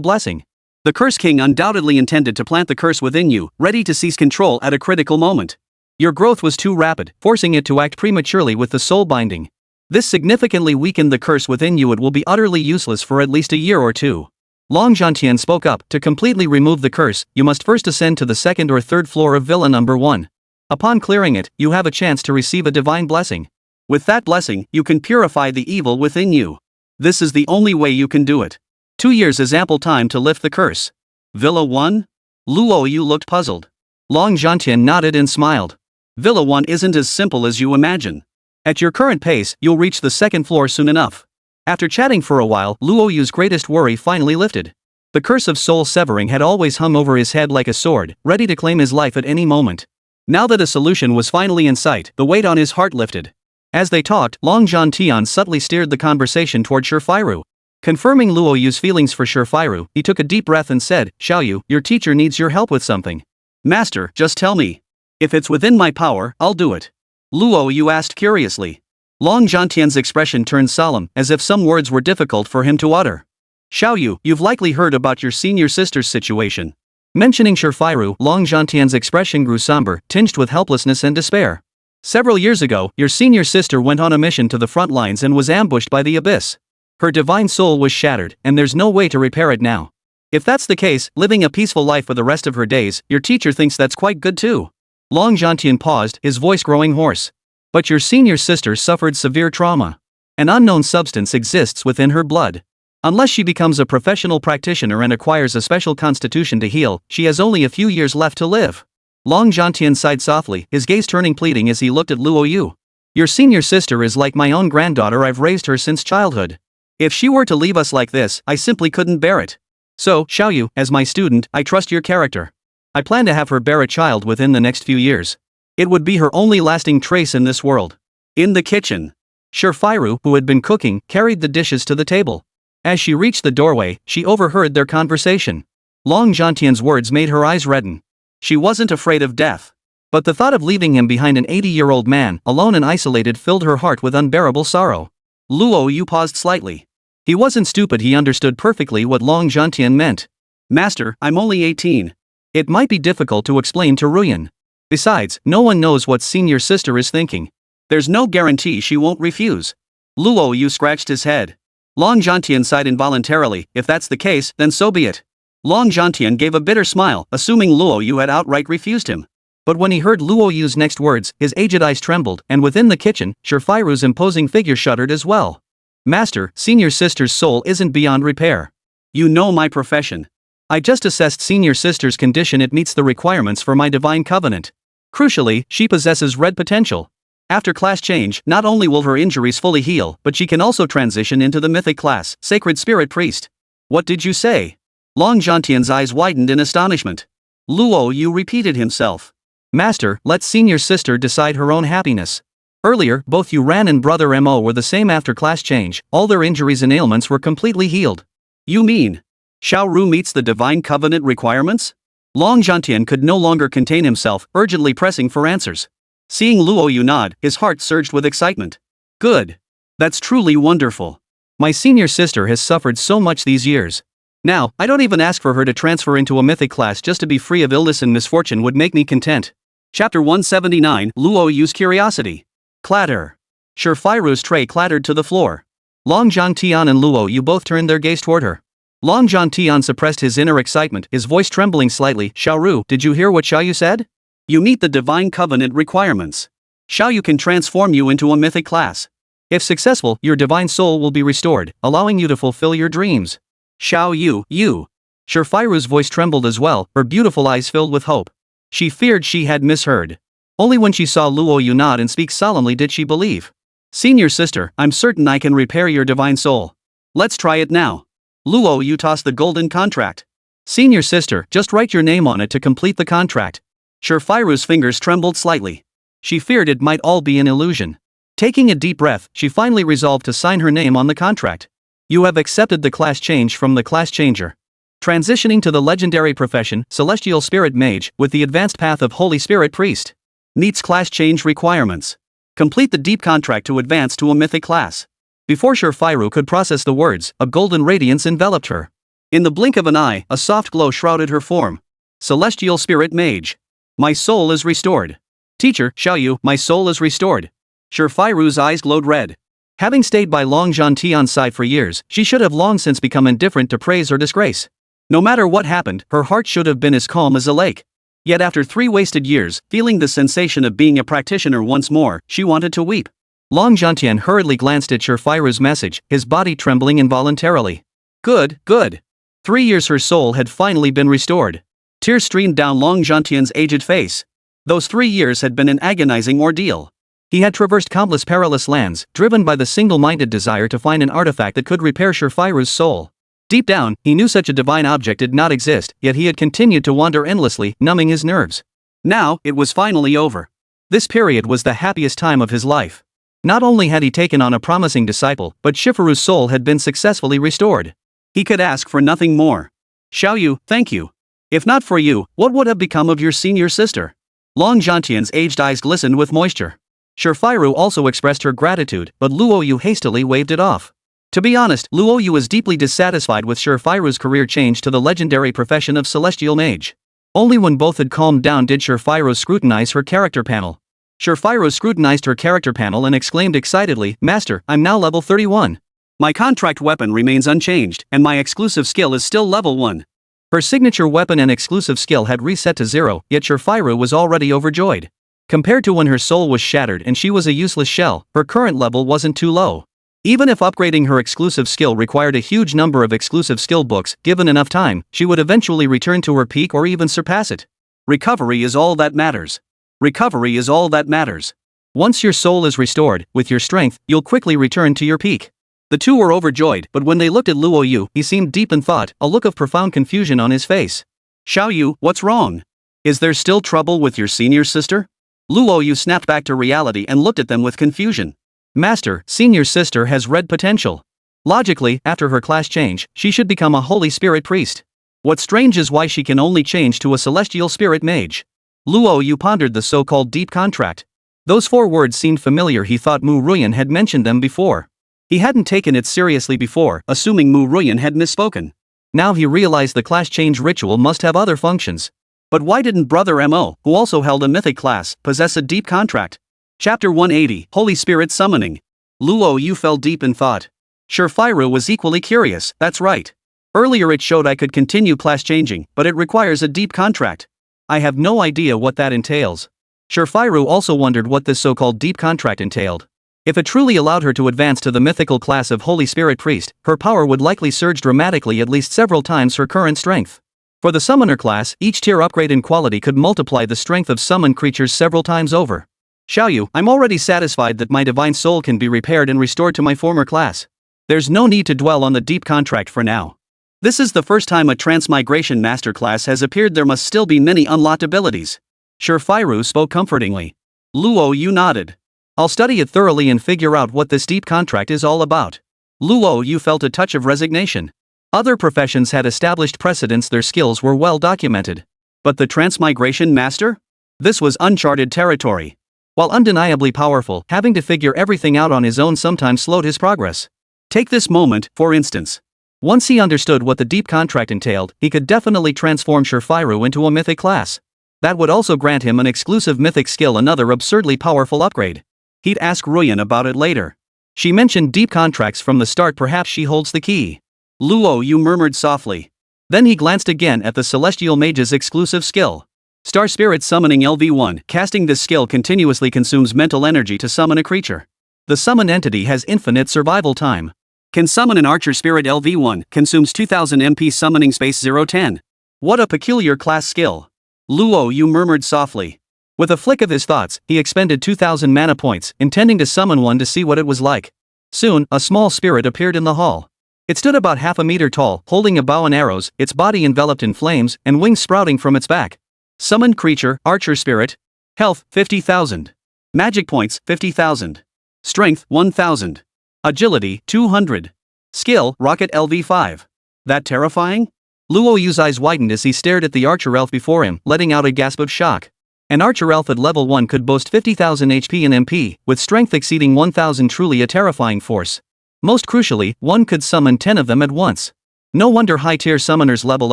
blessing. The Curse King undoubtedly intended to plant the curse within you, ready to seize control at a critical moment. Your growth was too rapid, forcing it to act prematurely with the soul binding. This significantly weakened the curse within you. It will be utterly useless for at least a year or two. Long Zhantian spoke up. To completely remove the curse, you must first ascend to the second or third floor of Villa number 1. Upon clearing it, you have a chance to receive a divine blessing. With that blessing, you can purify the evil within you. This is the only way you can do it. 2 years is ample time to lift the curse. Villa 1? Luo Yu looked puzzled. Long Zhantian nodded and smiled. Villa 1 isn't as simple as you imagine. At your current pace, you'll reach the second floor soon enough. After chatting for a while, Luo Yu's greatest worry finally lifted. The curse of soul severing had always hung over his head like a sword, ready to claim his life at any moment. Now that a solution was finally in sight, the weight on his heart lifted. As they talked, Long Zhantian subtly steered the conversation toward Shifiru. Confirming Luo Yu's feelings for Shifiru, he took a deep breath and said, Xiao Yu, your teacher needs your help with something. Master, just tell me. If it's within my power, I'll do it. Luo Yu asked curiously. Long Zhantian's expression turned solemn, as if some words were difficult for him to utter. Xiao Yu, you've likely heard about your senior sister's situation. Mentioning Shifairu, Long Zhantian's expression grew somber, tinged with helplessness and despair. Several years ago, your senior sister went on a mission to the front lines and was ambushed by the abyss. Her divine soul was shattered, and there's no way to repair it now. If that's the case, living a peaceful life for the rest of her days, your teacher thinks that's quite good too. Long Zhantian paused, his voice growing hoarse. But your senior sister suffered severe trauma. An unknown substance exists within her blood. Unless she becomes a professional practitioner and acquires a special constitution to heal, she has only a few years left to live. Long Zhantian sighed softly, his gaze turning pleading as he looked at Luo Yu. Your senior sister is like my own granddaughter. I've raised her since childhood. If she were to leave us like this, I simply couldn't bear it. So, Xiao Yu, as my student, I trust your character. I plan to have her bear a child within the next few years. It would be her only lasting trace in this world. In the kitchen, Shifairu, who had been cooking, carried the dishes to the table. As she reached the doorway, she overheard their conversation. Long Zhantian's words made her eyes redden. She wasn't afraid of death. But the thought of leaving him behind an 80-year-old man, alone and isolated, filled her heart with unbearable sorrow. Luo Yu paused slightly. He wasn't stupid, he understood perfectly what Long Zhantian meant. Master, I'm only 18. It might be difficult to explain to Ruyan. Besides, no one knows what senior sister is thinking. There's no guarantee she won't refuse. Luo Yu scratched his head. Long Zhantian sighed involuntarily. If that's the case, then so be it. Long Zhantian gave a bitter smile, assuming Luo Yu had outright refused him. But when he heard Luo Yu's next words, his aged eyes trembled, and within the kitchen, Shifairu's imposing figure shuddered as well. Master, senior sister's soul isn't beyond repair. You know my profession. I just assessed senior sister's condition. It meets the requirements for my divine covenant. Crucially, she possesses red potential. After class change, not only will her injuries fully heal, but she can also transition into the mythic class, Sacred Spirit Priest. What did you say? Long Zhantian's eyes widened in astonishment. Luo Yu repeated himself. Master, let senior sister decide her own happiness. Earlier, both Yuran and brother Mo were the same. After class change, all their injuries and ailments were completely healed. You mean Xiao Ru meets the divine covenant requirements? Long Zhantian could no longer contain himself, urgently pressing for answers. Seeing Luo Yu nod, his heart surged with excitement. Good. That's truly wonderful. My senior sister has suffered so much these years. Now, I don't even ask for her to transfer into a mythic class. Just to be free of illness and misfortune would make me content. Chapter 179, Luo Yu's Curiosity. Clatter. Shifairu's tray clattered to the floor. Long Zhantian and Luo Yu both turned their gaze toward her. Long Zhantian suppressed his inner excitement, his voice trembling slightly. Xiao Ru, did you hear what Xiao Yu said? You meet the divine covenant requirements. Xiao Yu can transform you into a mythic class. If successful, your divine soul will be restored, allowing you to fulfill your dreams. Xiao Yu, you. Shifairu's voice trembled as well, her beautiful eyes filled with hope. She feared she had misheard. Only when she saw Luo Yu nod and speak solemnly did she believe. Senior sister, I'm certain I can repair your divine soul. Let's try it now. Luo Yu tossed the golden contract. Senior sister, just write your name on it to complete the contract. Shifairu's fingers trembled slightly. She feared it might all be an illusion. Taking a deep breath, she finally resolved to sign her name on the contract. You have accepted the class change from the class changer. Transitioning to the legendary profession, Celestial Spirit Mage, with the advanced path of Holy Spirit Priest. Meets class change requirements. Complete the deep contract to advance to a mythic class. Before Shifairu could process the words, a golden radiance enveloped her. In the blink of an eye, a soft glow shrouded her form. Celestial Spirit Mage. My soul is restored. Teacher, Xiao Yu, my soul is restored. Shifairu's eyes glowed red. Having stayed by Long Zhantian's side for years, she should have long since become indifferent to praise or disgrace. No matter what happened, her heart should have been as calm as a lake. Yet after 3 wasted years, feeling the sensation of being a practitioner once more, she wanted to weep. Long Zhantian hurriedly glanced at Shifairu's message, his body trembling involuntarily. Good, good. 3 years her soul had finally been restored. Tears streamed down Long Zhantian's aged face. Those 3 years had been an agonizing ordeal. He had traversed countless perilous lands, driven by the single-minded desire to find an artifact that could repair Shifairu's soul. Deep down, he knew such a divine object did not exist, yet he had continued to wander endlessly, numbing his nerves. Now, it was finally over. This period was the happiest time of his life. Not only had he taken on a promising disciple, but Shifairu's soul had been successfully restored. He could ask for nothing more. Xiao Yu, thank you. If not for you, what would have become of your senior sister? Long Zhantian's aged eyes glistened with moisture. Shifiru also expressed her gratitude, but Luo Yu hastily waved it off. To be honest, Luo Yu was deeply dissatisfied with Shifiru's career change to the legendary profession of celestial mage. Only when both had calmed down did Shifiru scrutinize her character panel. Shifiru scrutinized her character panel and exclaimed excitedly, "Master, I'm now level 31. My contract weapon remains unchanged, and my exclusive skill is still level 1. Her signature weapon and exclusive skill had reset to 0, yet Shifiru was already overjoyed. Compared to when her soul was shattered and she was a useless shell, her current level wasn't too low. Even if upgrading her exclusive skill required a huge number of exclusive skill books, given enough time, she would eventually return to her peak or even surpass it. Recovery is all that matters. Recovery is all that matters. Once your soul is restored, with your strength, you'll quickly return to your peak." The two were overjoyed, but when they looked at Luo Yu, he seemed deep in thought, a look of profound confusion on his face. "Xiao Yu, what's wrong? Is there still trouble with your senior sister?" Luo Yu snapped back to reality and looked at them with confusion. "Master, senior sister has red potential. Logically, after her class change, she should become a holy spirit priest. What's strange is why she can only change to a celestial spirit mage." Luo Yu pondered the so-called deep contract. Those 4 words seemed familiar. He thought Mu Ruyan had mentioned them before. He hadn't taken it seriously before, assuming Mu Ruyan had misspoken. Now he realized the class change ritual must have other functions. But why didn't Brother Mo, who also held a mythic class, possess a deep contract? Chapter 180, Holy Spirit Summoning. Luo Yu fell deep in thought. Shifiru was equally curious. "That's right. Earlier it showed I could continue class changing, but it requires a deep contract. I have no idea what that entails." Shifiru also wondered what this so-called deep contract entailed. If it truly allowed her to advance to the mythical class of Holy Spirit Priest, her power would likely surge dramatically, at least several times her current strength. For the Summoner class, each tier upgrade in quality could multiply the strength of summoned creatures several times over. "Xiao Yu, I'm already satisfied that my divine soul can be repaired and restored to my former class. There's no need to dwell on the deep contract for now. This is the first time a transmigration master class has appeared. There must still be many unlocked abilities." Shifiru spoke comfortingly. Luo Yu nodded. "I'll study it thoroughly and figure out what this deep contract is all about." Luo Yu felt a touch of resignation. Other professions had established precedents, their skills were well documented. But the transmigration master? This was uncharted territory. While undeniably powerful, having to figure everything out on his own sometimes slowed his progress. Take this moment, for instance. Once he understood what the deep contract entailed, he could definitely transform Shifiru into a mythic class. That would also grant him an exclusive mythic skill, another absurdly powerful upgrade. He'd ask Ruyan about it later. She mentioned deep contracts from the start, perhaps she holds the key. Luo Yu murmured softly. Then he glanced again at the Celestial Mage's exclusive skill. Star Spirit Summoning LV1. Casting this skill continuously consumes mental energy to summon a creature. The summoned entity has infinite survival time. Can summon an Archer Spirit LV1. Consumes 2000 MP summoning space 010. What a peculiar class skill. Luo Yu murmured softly. With a flick of his thoughts, he expended 2000 mana points, intending to summon one to see what it was like. Soon, a small spirit appeared in the hall. It stood about half a meter tall, holding a bow and arrows, its body enveloped in flames, and wings sprouting from its back. Summoned creature, Archer Spirit. Health, 50,000. Magic points, 50,000. Strength, 1,000. Agility, 200. Skill, Rocket LV5. That terrifying? Luo Yu's eyes widened as he stared at the Archer Elf before him, letting out a gasp of shock. An Archer Elf at level 1 could boast 50,000 HP and MP, with strength exceeding 1,000, truly a terrifying force. Most crucially, one could summon 10 of them at once. No wonder high-tier summoners level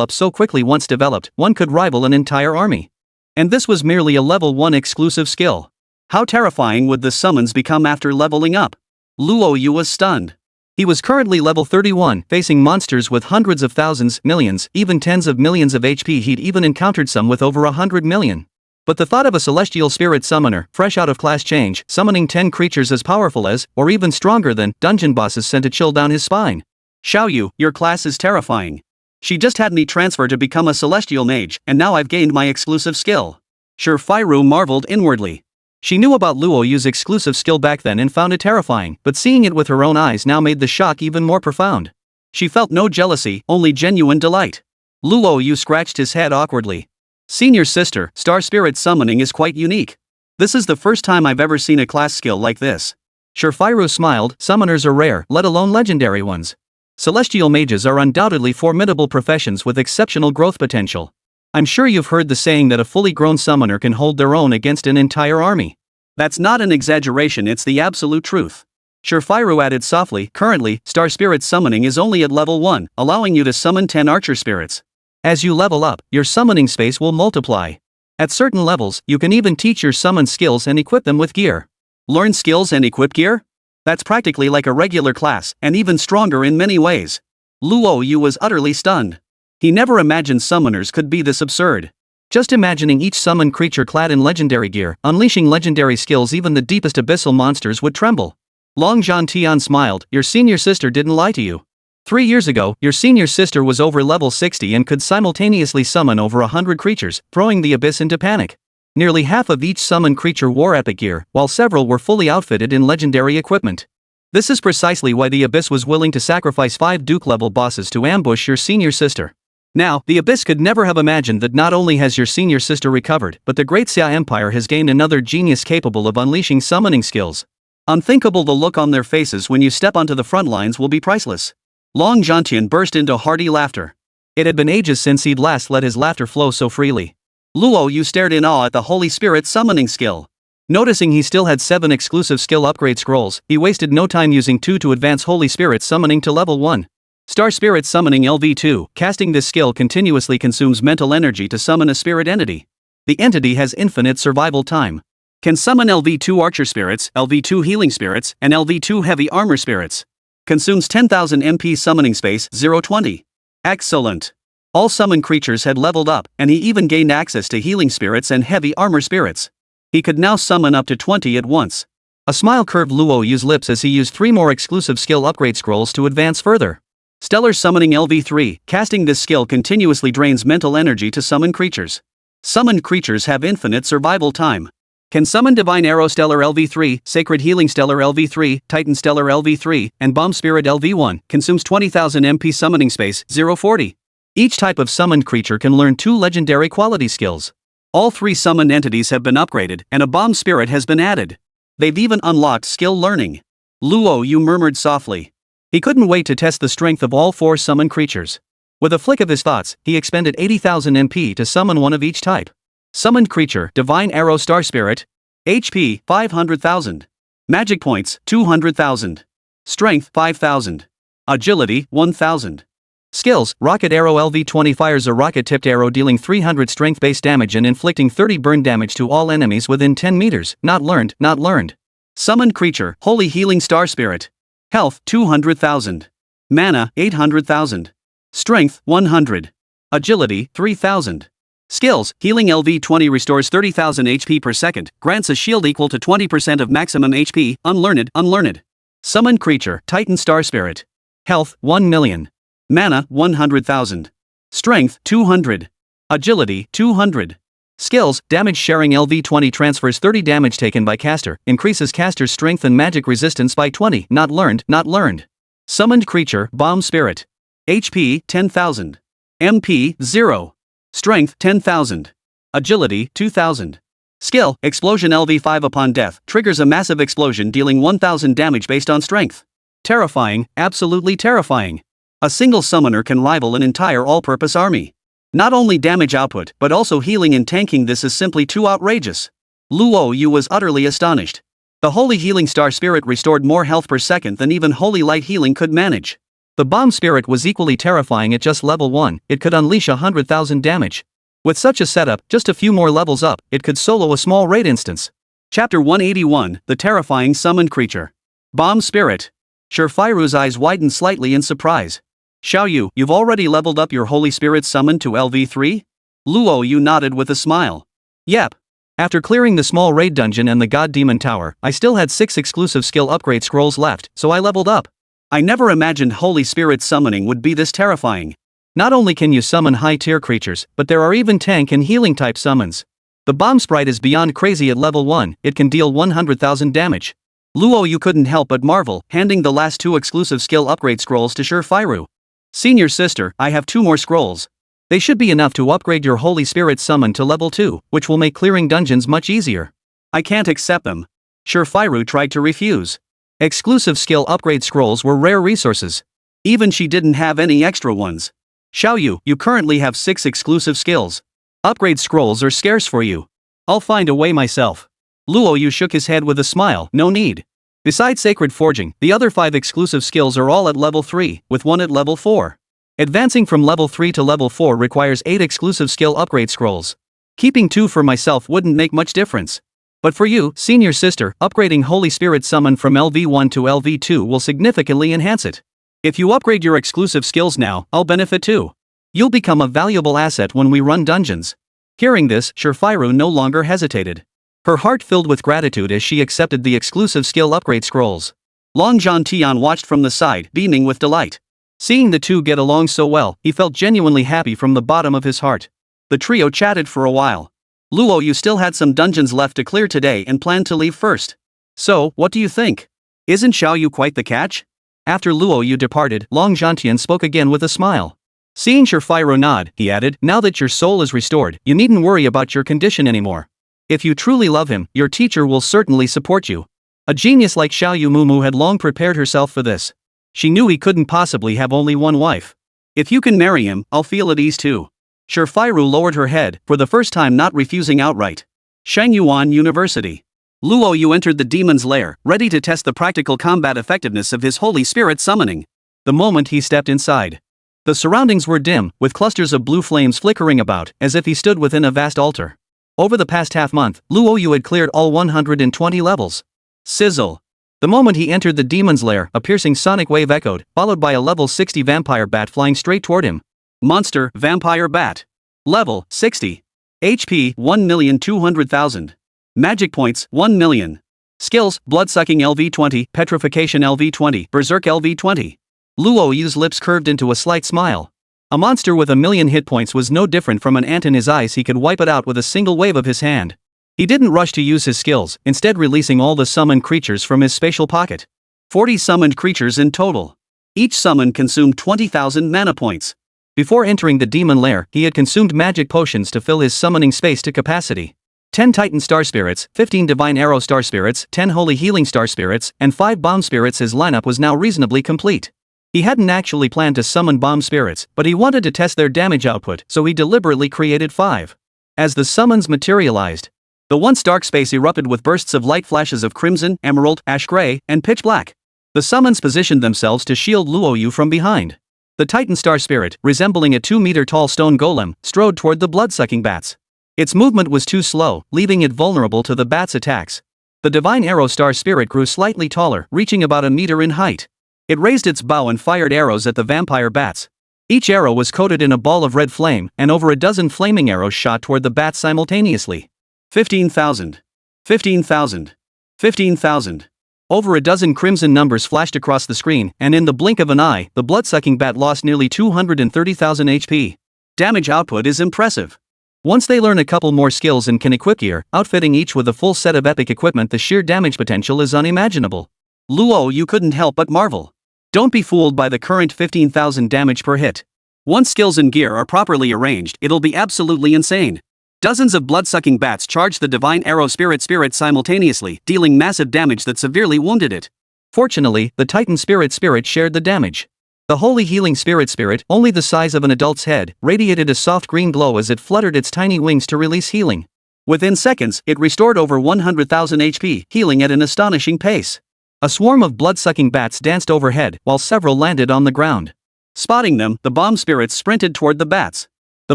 up so quickly. Once developed, one could rival an entire army. And this was merely a level 1 exclusive skill. How terrifying would the summons become after leveling up? Luo Yu was stunned. He was currently level 31, facing monsters with hundreds of thousands, millions, even tens of millions of HP. He'd even encountered some with over 100 million. But the thought of a celestial spirit summoner, fresh out of class change, summoning 10 creatures as powerful as, or even stronger than, dungeon bosses sent a chill down his spine. "Xiao Yu, your class is terrifying. She just had me transfer to become a celestial mage, and now I've gained my exclusive skill." Shifiru marveled inwardly. She knew about Luo Yu's exclusive skill back then and found it terrifying, but seeing it with her own eyes now made the shock even more profound. She felt no jealousy, only genuine delight. Luo Yu scratched his head awkwardly. "Senior sister, Star Spirit Summoning is quite unique. This is the first time I've ever seen a class skill like this." Shifiru smiled. Summoners are rare, let alone legendary ones. Celestial mages are undoubtedly formidable professions with exceptional growth potential. I'm sure you've heard the saying that a fully grown summoner can hold their own against an entire army. That's not an exaggeration, it's the absolute truth. Shurfairu added softly, currently, Star Spirit summoning is only at level 1, allowing you to summon 10 archer spirits. As you level up, your summoning space will multiply. At certain levels, you can even teach your summon skills and equip them with gear. Learn skills and equip gear? That's practically like a regular class, and even stronger in many ways. Luo Yu was utterly stunned. He never imagined summoners could be this absurd. Just imagining each summoned creature clad in legendary gear, unleashing legendary skills, even the deepest abyssal monsters would tremble. Long Zhantian smiled, your senior sister didn't lie to you. 3 years ago, your senior sister was over level 60 and could simultaneously summon over 100 creatures, throwing the abyss into panic. Nearly half of each summoned creature wore epic gear, while several were fully outfitted in legendary equipment. This is precisely why the abyss was willing to sacrifice 5 Duke-level bosses to ambush your senior sister. Now, the abyss could never have imagined that not only has your senior sister recovered, but the Great Xia Empire has gained another genius capable of unleashing summoning skills. Unthinkable, the look on their faces when you step onto the front lines will be priceless. Long Zhantian burst into hearty laughter. It had been ages since he'd last let his laughter flow so freely. Luo Yu stared in awe at the Holy Spirit summoning skill. Noticing he still had 7 exclusive skill upgrade scrolls, he wasted no time using 2 to advance Holy Spirit summoning to level 1. Star Spirit summoning LV2, casting this skill continuously consumes mental energy to summon a spirit entity. The entity has infinite survival time. Can summon LV2 archer spirits, LV2 healing spirits, and LV2 heavy armor spirits. Consumes 10,000 MP summoning space, 020. Excellent. All summoned creatures had leveled up, and he even gained access to healing spirits and heavy armor spirits. He could now summon up to 20 at once. A smile curved Luo Yu's lips as he used 3 more exclusive skill upgrade scrolls to advance further. Stellar summoning LV3, casting this skill continuously drains mental energy to summon creatures. Summoned creatures have infinite survival time. Can summon Divine Arrow Stellar LV3, Sacred Healing Stellar LV3, Titan Stellar LV3, and Bomb Spirit LV1, consumes 20,000 MP summoning space, 040. Each type of summoned creature can learn 2 legendary quality skills. All 3 summoned entities have been upgraded, and a Bomb Spirit has been added. They've even unlocked skill learning. Luo Yu murmured softly. He couldn't wait to test the strength of all 4 summoned creatures. With a flick of his thoughts, he expended 80,000 MP to summon one of each type. Summoned creature, Divine Arrow Star Spirit. HP, 500,000. Magic points, 200,000. Strength, 5,000. Agility, 1,000. Skills, Rocket Arrow LV20 fires a rocket-tipped arrow dealing 300 strength-based damage and inflicting 30 burn damage to all enemies within 10 meters. Not learned, not learned. Summoned creature, Holy Healing Star Spirit. Health, 200,000. Mana, 800,000. Strength, 100. Agility, 3,000. Skills, Healing LV20 restores 30,000 HP per second, grants a shield equal to 20% of maximum HP, unlearned, unlearned. Summoned creature, Titan Star Spirit. Health, 1 million. Mana, 100,000. Strength, 200. Agility, 200. Skills, Damage Sharing LV20 transfers 30 damage taken by caster, increases caster's strength and magic resistance by 20, not learned, not learned. Summoned creature, Bomb Spirit. HP, 10,000. MP, 0. Strength, 10,000. Agility, 2,000. Skill, Explosion LV5 upon death, triggers a massive explosion dealing 1,000 damage based on strength. Terrifying, absolutely terrifying. A single summoner can rival an entire all-purpose army. Not only damage output, but also healing and tanking, this is simply too outrageous. Luo Yu was utterly astonished. The Holy Healing Star Spirit restored more health per second than even Holy Light Healing could manage. The Bomb Spirit was equally terrifying at just level 1, it could unleash 100,000 damage. With such a setup, just a few more levels up, it could solo a small raid instance. Chapter 181, The Terrifying Summoned Creature. Bomb Spirit. Shurfairu's eyes widened slightly in surprise. Xiao Yu, you've already leveled up your Holy Spirit summon to LV3? Luo Yu nodded with a smile. Yep. After clearing the small raid dungeon and the God Demon Tower, I still had 6 exclusive skill upgrade scrolls left, so I leveled up. I never imagined Holy Spirit summoning would be this terrifying. Not only can you summon high-tier creatures, but there are even tank and healing type summons. The Bomb Sprite is beyond crazy at level 1, it can deal 100,000 damage. Luo Yu couldn't help but marvel, handing the last 2 exclusive skill upgrade scrolls to Shurfairu. Senior sister, I have 2 more scrolls. They should be enough to upgrade your Holy Spirit summon to level 2, which will make clearing dungeons much easier. I can't accept them. Shurfairu tried to refuse. Exclusive skill upgrade scrolls were rare resources. Even she didn't have any extra ones. Xiao Yu, you currently have 6 exclusive skills. Upgrade scrolls are scarce for you. I'll find a way myself. Luo Yu shook his head with a smile, no need. Besides Sacred Forging, the other 5 exclusive skills are all at level 3, with one at level 4. Advancing from level 3 to level 4 requires 8 exclusive skill upgrade scrolls. Keeping 2 for myself wouldn't make much difference. But for you, senior sister, upgrading Holy Spirit Summon from LV1 to LV2 will significantly enhance it. If you upgrade your exclusive skills now, I'll benefit too. You'll become a valuable asset when we run dungeons. Hearing this, Shirfiru no longer hesitated. Her heart filled with gratitude as she accepted the exclusive skill upgrade scrolls. Long Zhan Tian watched from the side, beaming with delight. Seeing the two get along so well, he felt genuinely happy from the bottom of his heart. The trio chatted for a while. Luo Yu still had some dungeons left to clear today and planned to leave first. So, what do you think? Isn't Xiao Yu quite the catch? After Luo Yu departed, Long Zhantian spoke again with a smile. Seeing Shirfiru nod, he added, now that your soul is restored, you needn't worry about your condition anymore. If you truly love him, your teacher will certainly support you. A genius like Xiao Yu Mumu had long prepared herself for this. She knew he couldn't possibly have only one wife. If you can marry him, I'll feel at ease too. Shirfiru lowered her head, for the first time not refusing outright. Shangyuan University. Luo Yu entered the demon's lair, ready to test the practical combat effectiveness of his Holy Spirit summoning. The moment he stepped inside, the surroundings were dim, with clusters of blue flames flickering about, as if he stood within a vast altar. Over the past half-month, Luo Yu had cleared all 120 levels. Sizzle. The moment he entered the demon's lair, a piercing sonic wave echoed, followed by a level 60 vampire bat flying straight toward him. Monster, Vampire Bat. Level, 60. HP, 1,200,000. Magic points, 1 million. Skills, Blood-Sucking LV20, Petrification LV20, Berserk LV20. Luo Yu's lips curved into a slight smile. A monster with 1,000,000 hit points was no different from an ant in his eyes. He could wipe it out with a single wave of his hand. He didn't rush to use his skills, instead releasing all the summoned creatures from his spatial pocket. 40 summoned creatures in total. Each summon consumed 20,000 mana points. Before entering the demon lair, he had consumed magic potions to fill his summoning space to capacity. 10 Titan Star Spirits, 15 Divine Arrow Star Spirits, 10 Holy Healing Star Spirits, and 5 Bomb Spirits. His lineup was now reasonably complete. He hadn't actually planned to summon Bomb Spirits, but he wanted to test their damage output, so he deliberately created 5. As the summons materialized, the once dark space erupted with bursts of light flashes of crimson, emerald, ash gray, and pitch black. The summons positioned themselves to shield Luo Yu from behind. The Titan Star Spirit, resembling a 2-meter-tall stone golem, strode toward the blood-sucking bats. Its movement was too slow, leaving it vulnerable to the bats' attacks. The Divine Arrow Star Spirit grew slightly taller, reaching about a meter in height. It raised its bow and fired arrows at the vampire bats. Each arrow was coated in a ball of red flame, and over a dozen flaming arrows shot toward the bats simultaneously. 15,000. 15,000. 15,000. Over a dozen crimson numbers flashed across the screen, and in the blink of an eye, the blood-sucking bat lost nearly 230,000 HP. Damage output is impressive. Once they learn a couple more skills and can equip gear, outfitting each with a full set of epic equipment, the sheer damage potential is unimaginable. Luo Yu couldn't help but marvel. Don't be fooled by the current 15,000 damage per hit. Once skills and gear are properly arranged, it'll be absolutely insane. Dozens of blood-sucking bats charged the Divine Arrow Spirit simultaneously, dealing massive damage that severely wounded it. Fortunately, the Titan Spirit shared the damage. The Holy Healing Spirit, only the size of an adult's head, radiated a soft green glow as it fluttered its tiny wings to release healing. Within seconds, it restored over 100,000 HP, healing at an astonishing pace. A swarm of blood-sucking bats danced overhead, while several landed on the ground. Spotting them, the bomb spirits sprinted toward the bats. The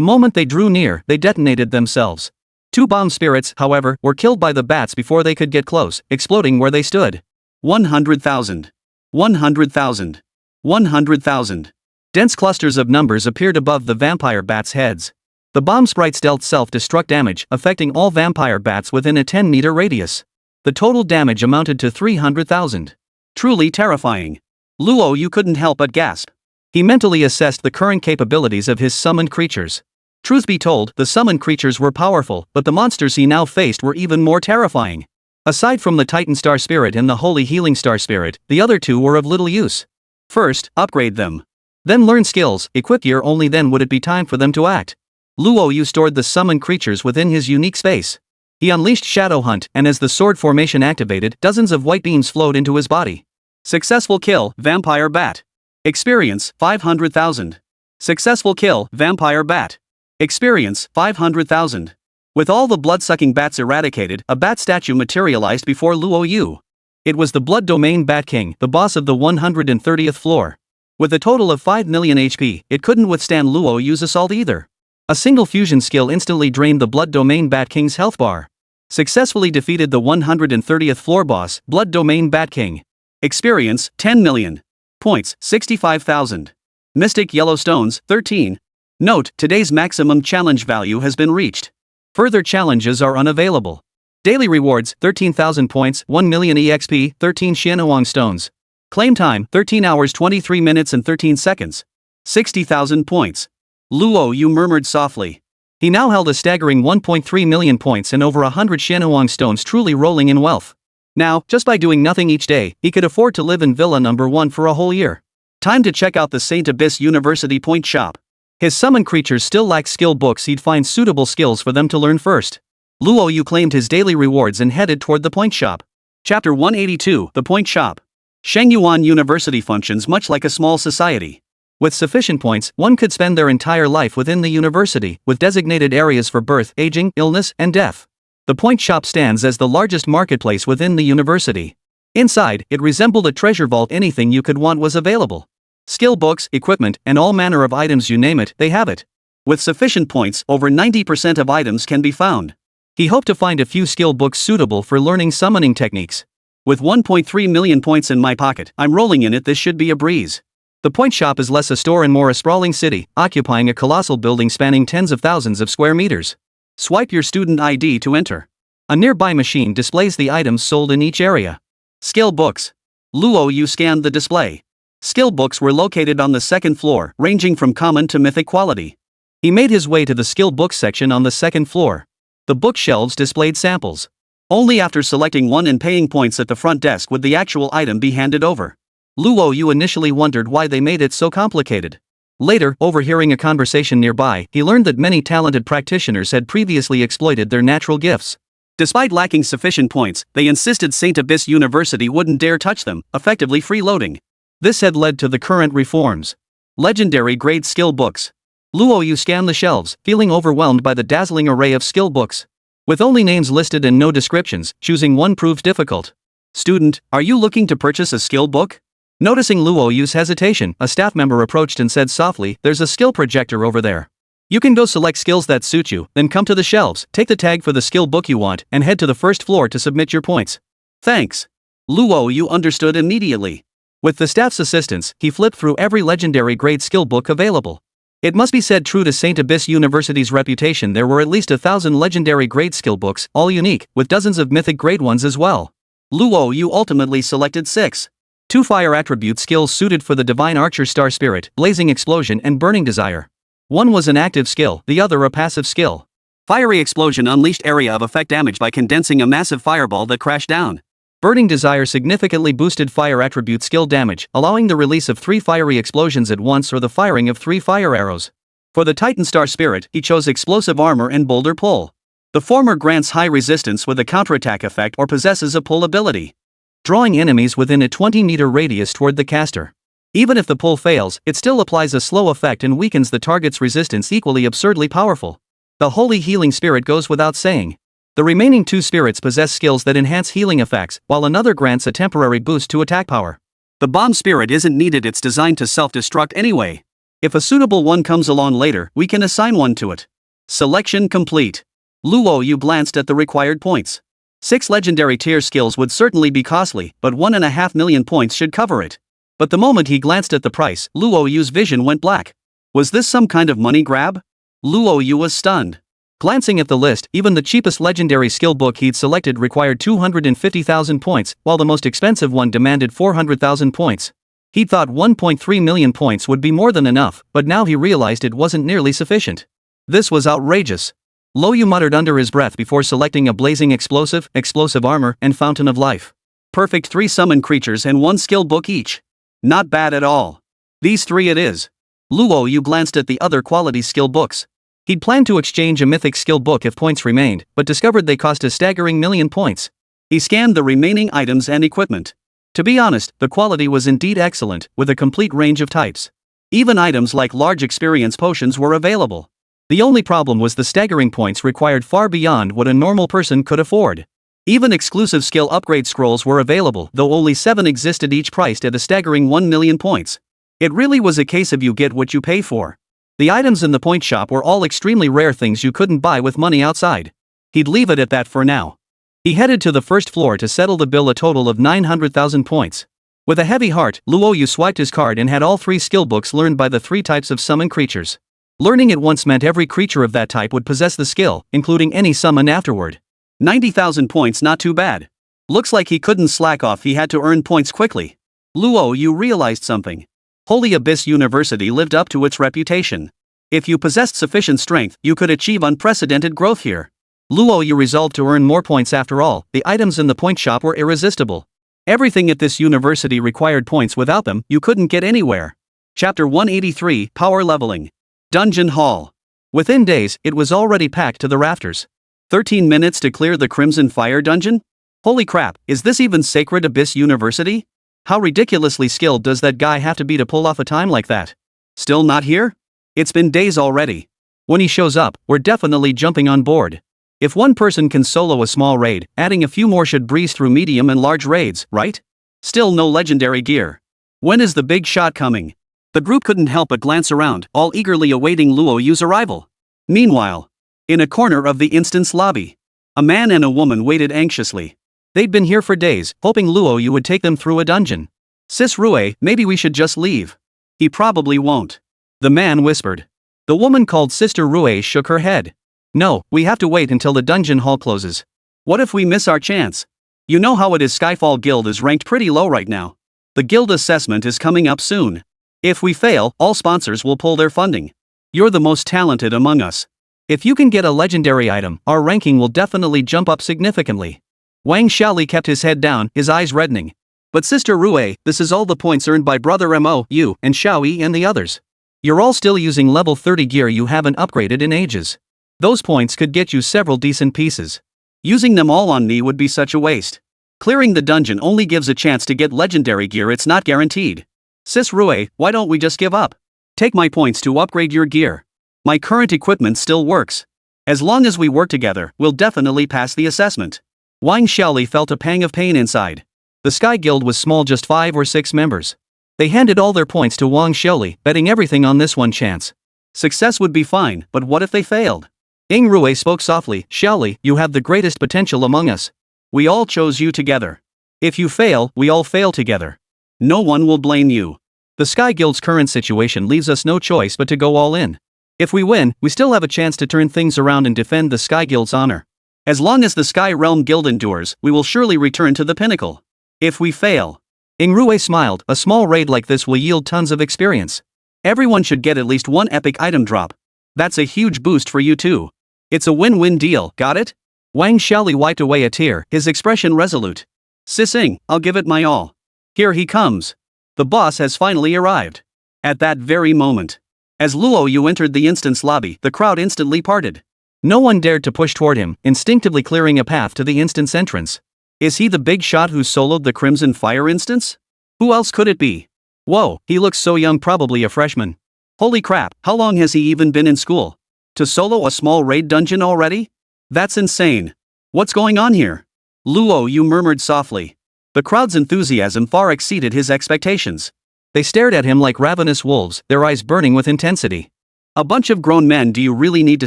moment they drew near, they detonated themselves. 2 bomb spirits, however, were killed by the bats before they could get close, exploding where they stood. 100,000. 100,000. 100,000. Dense clusters of numbers appeared above the vampire bats' heads. The bomb sprites dealt self-destruct damage, affecting all vampire bats within a 10-meter radius. The total damage amounted to 300,000. Truly terrifying. Luo Yu couldn't help but gasp. He mentally assessed the current capabilities of his summoned creatures. Truth be told, the summoned creatures were powerful, but the monsters he now faced were even more terrifying. Aside from the Titan Star Spirit and the Holy Healing Star Spirit, the other 2 were of little use. First, upgrade them. Then learn skills, equip gear. Only then would it be time for them to act. Luo Yu stored the summoned creatures within his unique space. He unleashed Shadow Hunt, and as the sword formation activated, dozens of white beams flowed into his body. Successful kill, Vampire Bat. Experience, 500,000. Successful kill, Vampire Bat. Experience, 500,000. With all the blood-sucking bats eradicated, a bat statue materialized before Luo Yu. It was the Blood Domain Bat King, the boss of the 130th floor. With a total of 5 million HP, it couldn't withstand Luo Yu's assault either. A single fusion skill instantly drained the Blood Domain Bat King's health bar. Successfully defeated the 130th floor boss, Blood Domain Bat King. Experience, 10 million. Points, 65,000. Mystic Yellow Stones, 13. Note, today's maximum challenge value has been reached. Further challenges are unavailable. Daily rewards, 13,000 points, 1 million EXP, 13 Xianhuang stones. Claim time, 13 hours 23 minutes and 13 seconds. 60,000 points. Luo Yu murmured softly. He now held a staggering 1.3 million points and over 100 Xianhuang stones, truly rolling in wealth. Now, just by doing nothing each day, he could afford to live in Villa number 1 for a whole year. Time to check out the St. Abyss University point shop. His summon creatures still lack skill books. He'd find suitable skills for them to learn first. Luo Yu claimed his daily rewards and headed toward the point shop. Chapter 182, The Point Shop. Shengyuan University functions much like a small society. With sufficient points, one could spend their entire life within the university, with designated areas for birth, aging, illness, and death. The point shop stands as the largest marketplace within the university. Inside, it resembled a treasure vault. Anything you could want was available. Skill books, equipment, and all manner of items, you name it, they have it. With sufficient points, over 90% of items can be found. He hoped to find a few skill books suitable for learning summoning techniques. With 1.3 million points in my pocket, I'm rolling in it. This should be a breeze. The point shop is less a store and more a sprawling city, occupying a colossal building spanning tens of thousands of square meters. Swipe your student ID to enter. A nearby machine displays the items sold in each area. Skill books. Luo Yu scanned the display. Skill books were located on the second floor, ranging from common to mythic quality. He made his way to the skill books section on the second floor. The bookshelves displayed samples. Only after selecting one and paying points at the front desk would the actual item be handed over. Luo Yu initially wondered why they made it so complicated. Later, overhearing a conversation nearby, he learned that many talented practitioners had previously exploited their natural gifts. Despite lacking sufficient points, they insisted St. Abyss University wouldn't dare touch them, effectively freeloading. This had led to the current reforms. Legendary grade skill books. Luo Yu scanned the shelves, feeling overwhelmed by the dazzling array of skill books. With only names listed and no descriptions, choosing one proved difficult. Student, are you looking to purchase a skill book? Noticing Luo Yu's hesitation, a staff member approached and said softly, "There's a skill projector over there. You can go select skills that suit you, then come to the shelves, take the tag for the skill book you want, and head to the first floor to submit your points." Thanks. Luo Yu understood immediately. With the staff's assistance, he flipped through every legendary grade skill book available. It must be said, true to St. Abyss University's reputation, there were at least 1,000 legendary grade skill books, all unique, with dozens of mythic grade ones as well. Luo Yu ultimately selected 6. 2 fire attribute skills suited for the Divine Archer Star Spirit, Blazing Explosion and Burning Desire. One was an active skill, the other a passive skill. Fiery Explosion unleashed area of effect damage by condensing a massive fireball that crashed down. Burning Desire significantly boosted fire attribute skill damage, allowing the release of 3 fiery explosions at once or the firing of 3 fire arrows. For the Titan Star Spirit, he chose Explosive Armor and Boulder Pull. The former grants high resistance with a counterattack effect or possesses a pull ability, drawing enemies within a 20-meter radius toward the caster. Even if the pull fails, it still applies a slow effect and weakens the target's resistance, equally absurdly powerful. The Holy Healing Spirit goes without saying. The remaining 2 spirits possess skills that enhance healing effects, while another grants a temporary boost to attack power. The Bomb Spirit isn't needed, it's designed to self-destruct anyway. If a suitable one comes along later, we can assign one to it. Selection complete. Luo Yu glanced at the required points. 6 legendary tier skills would certainly be costly, but 1.5 million points should cover it. But the moment he glanced at the price, Luo Yu's vision went black. Was this some kind of money grab? Luo Yu was stunned. Glancing at the list, even the cheapest legendary skill book he'd selected required 250,000 points, while the most expensive one demanded 400,000 points. He'd thought 1.3 million points would be more than enough, but now he realized it wasn't nearly sufficient. This was outrageous. Luo Yu muttered under his breath before selecting a Blazing Explosive, Explosive Armor, and Fountain of Life. Perfect 3 summon creatures and 1 skill book each. Not bad at all. These 3 it is. Luo Yu glanced at the other quality skill books. He'd planned to exchange a mythic skill book if points remained, but discovered they cost a staggering million points. He scanned the remaining items and equipment. To be honest, the quality was indeed excellent, with a complete range of types. Even items like large experience potions were available. The only problem was the staggering points required far beyond what a normal person could afford. Even exclusive skill upgrade scrolls were available, though only 7 existed, each priced at a staggering 1 million points. It really was a case of you get what you pay for. The items in the point shop were all extremely rare things you couldn't buy with money outside. He'd leave it at that for now. He headed to the first floor to settle the bill, a total of 900,000 points. With a heavy heart, Luo Yu swiped his card and had all 3 skill books learned by the 3 types of summon creatures. Learning it once meant every creature of that type would possess the skill, including any summoned afterward. 90,000 points, not too bad. Looks like he couldn't slack off, he had to earn points quickly. Luo Yu realized something. Holy Abyss University lived up to its reputation. If you possessed sufficient strength, you could achieve unprecedented growth here. Luo Yu resolved to earn more points. After all, the items in the point shop were irresistible. Everything at this university required points. Without them, you couldn't get anywhere. Chapter 183, Power Leveling. Dungeon Hall. Within days, it was already packed to the rafters. 13 minutes to clear the Crimson Fire dungeon? Holy crap, is this even Sacred Abyss University? How ridiculously skilled does that guy have to be to pull off a time like that? Still not here? It's been days already. When he shows up, we're definitely jumping on board. If one person can solo a small raid, adding a few more should breeze through medium and large raids, right? Still no legendary gear. When is the big shot coming? The group couldn't help but glance around, all eagerly awaiting Luo Yu's arrival. Meanwhile, in a corner of the instance lobby, a man and a woman waited anxiously. They'd been here for days, hoping Luo Yu would take them through a dungeon. Sis Rue, maybe we should just leave. He probably won't. The man whispered. The woman called Sister Rue shook her head. No, we have to wait until the dungeon hall closes. What if we miss our chance? You know how it is, Skyfall Guild is ranked pretty low right now. The guild assessment is coming up soon. If we fail, all sponsors will pull their funding. You're the most talented among us. If you can get a legendary item, our ranking will definitely jump up significantly. Wang Xiaoli kept his head down, his eyes reddening. But Sister Rue, this is all the points earned by Brother Mo, you, and Xiaoyi and the others. You're all still using level 30 gear you haven't upgraded in ages. Those points could get you several decent pieces. Using them all on me would be such a waste. Clearing the dungeon only gives a chance to get legendary gear, it's not guaranteed. Sis Rue, why don't we just give up? Take my points to upgrade your gear. My current equipment still works. As long as we work together, we'll definitely pass the assessment. Wang Xiaoli felt a pang of pain inside. The Sky Guild was small, just 5 or 6 members. They handed all their points to Wang Xiaoli, betting everything on this one chance. Success would be fine, but what if they failed? Ying Rue spoke softly. Xiaoli, you have the greatest potential among us. We all chose you together. If you fail, we all fail together. No one will blame you. The Sky Guild's current situation leaves us no choice but to go all in. If we win, we still have a chance to turn things around and defend the Sky Guild's honor. As long as the Sky Realm Guild endures, we will surely return to the pinnacle. If we fail, Ying Rue smiled, a small raid like this will yield tons of experience. Everyone should get at least one epic item drop. That's a huge boost for you too. It's a win-win deal, got it? Wang Xiaoli wiped away a tear, his expression resolute. Sising, I'll give it my all. Here he comes. The boss has finally arrived. At that very moment, as Luo Yu entered the instance lobby, the crowd instantly parted. No one dared to push toward him, instinctively clearing a path to the instance entrance. Is he the big shot who soloed the Crimson Fire instance? Who else could it be? Whoa, he looks so young, probably a freshman. Holy crap, how long has he even been in school? To solo a small raid dungeon already? That's insane. What's going on here? Luo Yu murmured softly. The crowd's enthusiasm far exceeded his expectations. They stared at him like ravenous wolves, their eyes burning with intensity. A bunch of grown men, do you really need to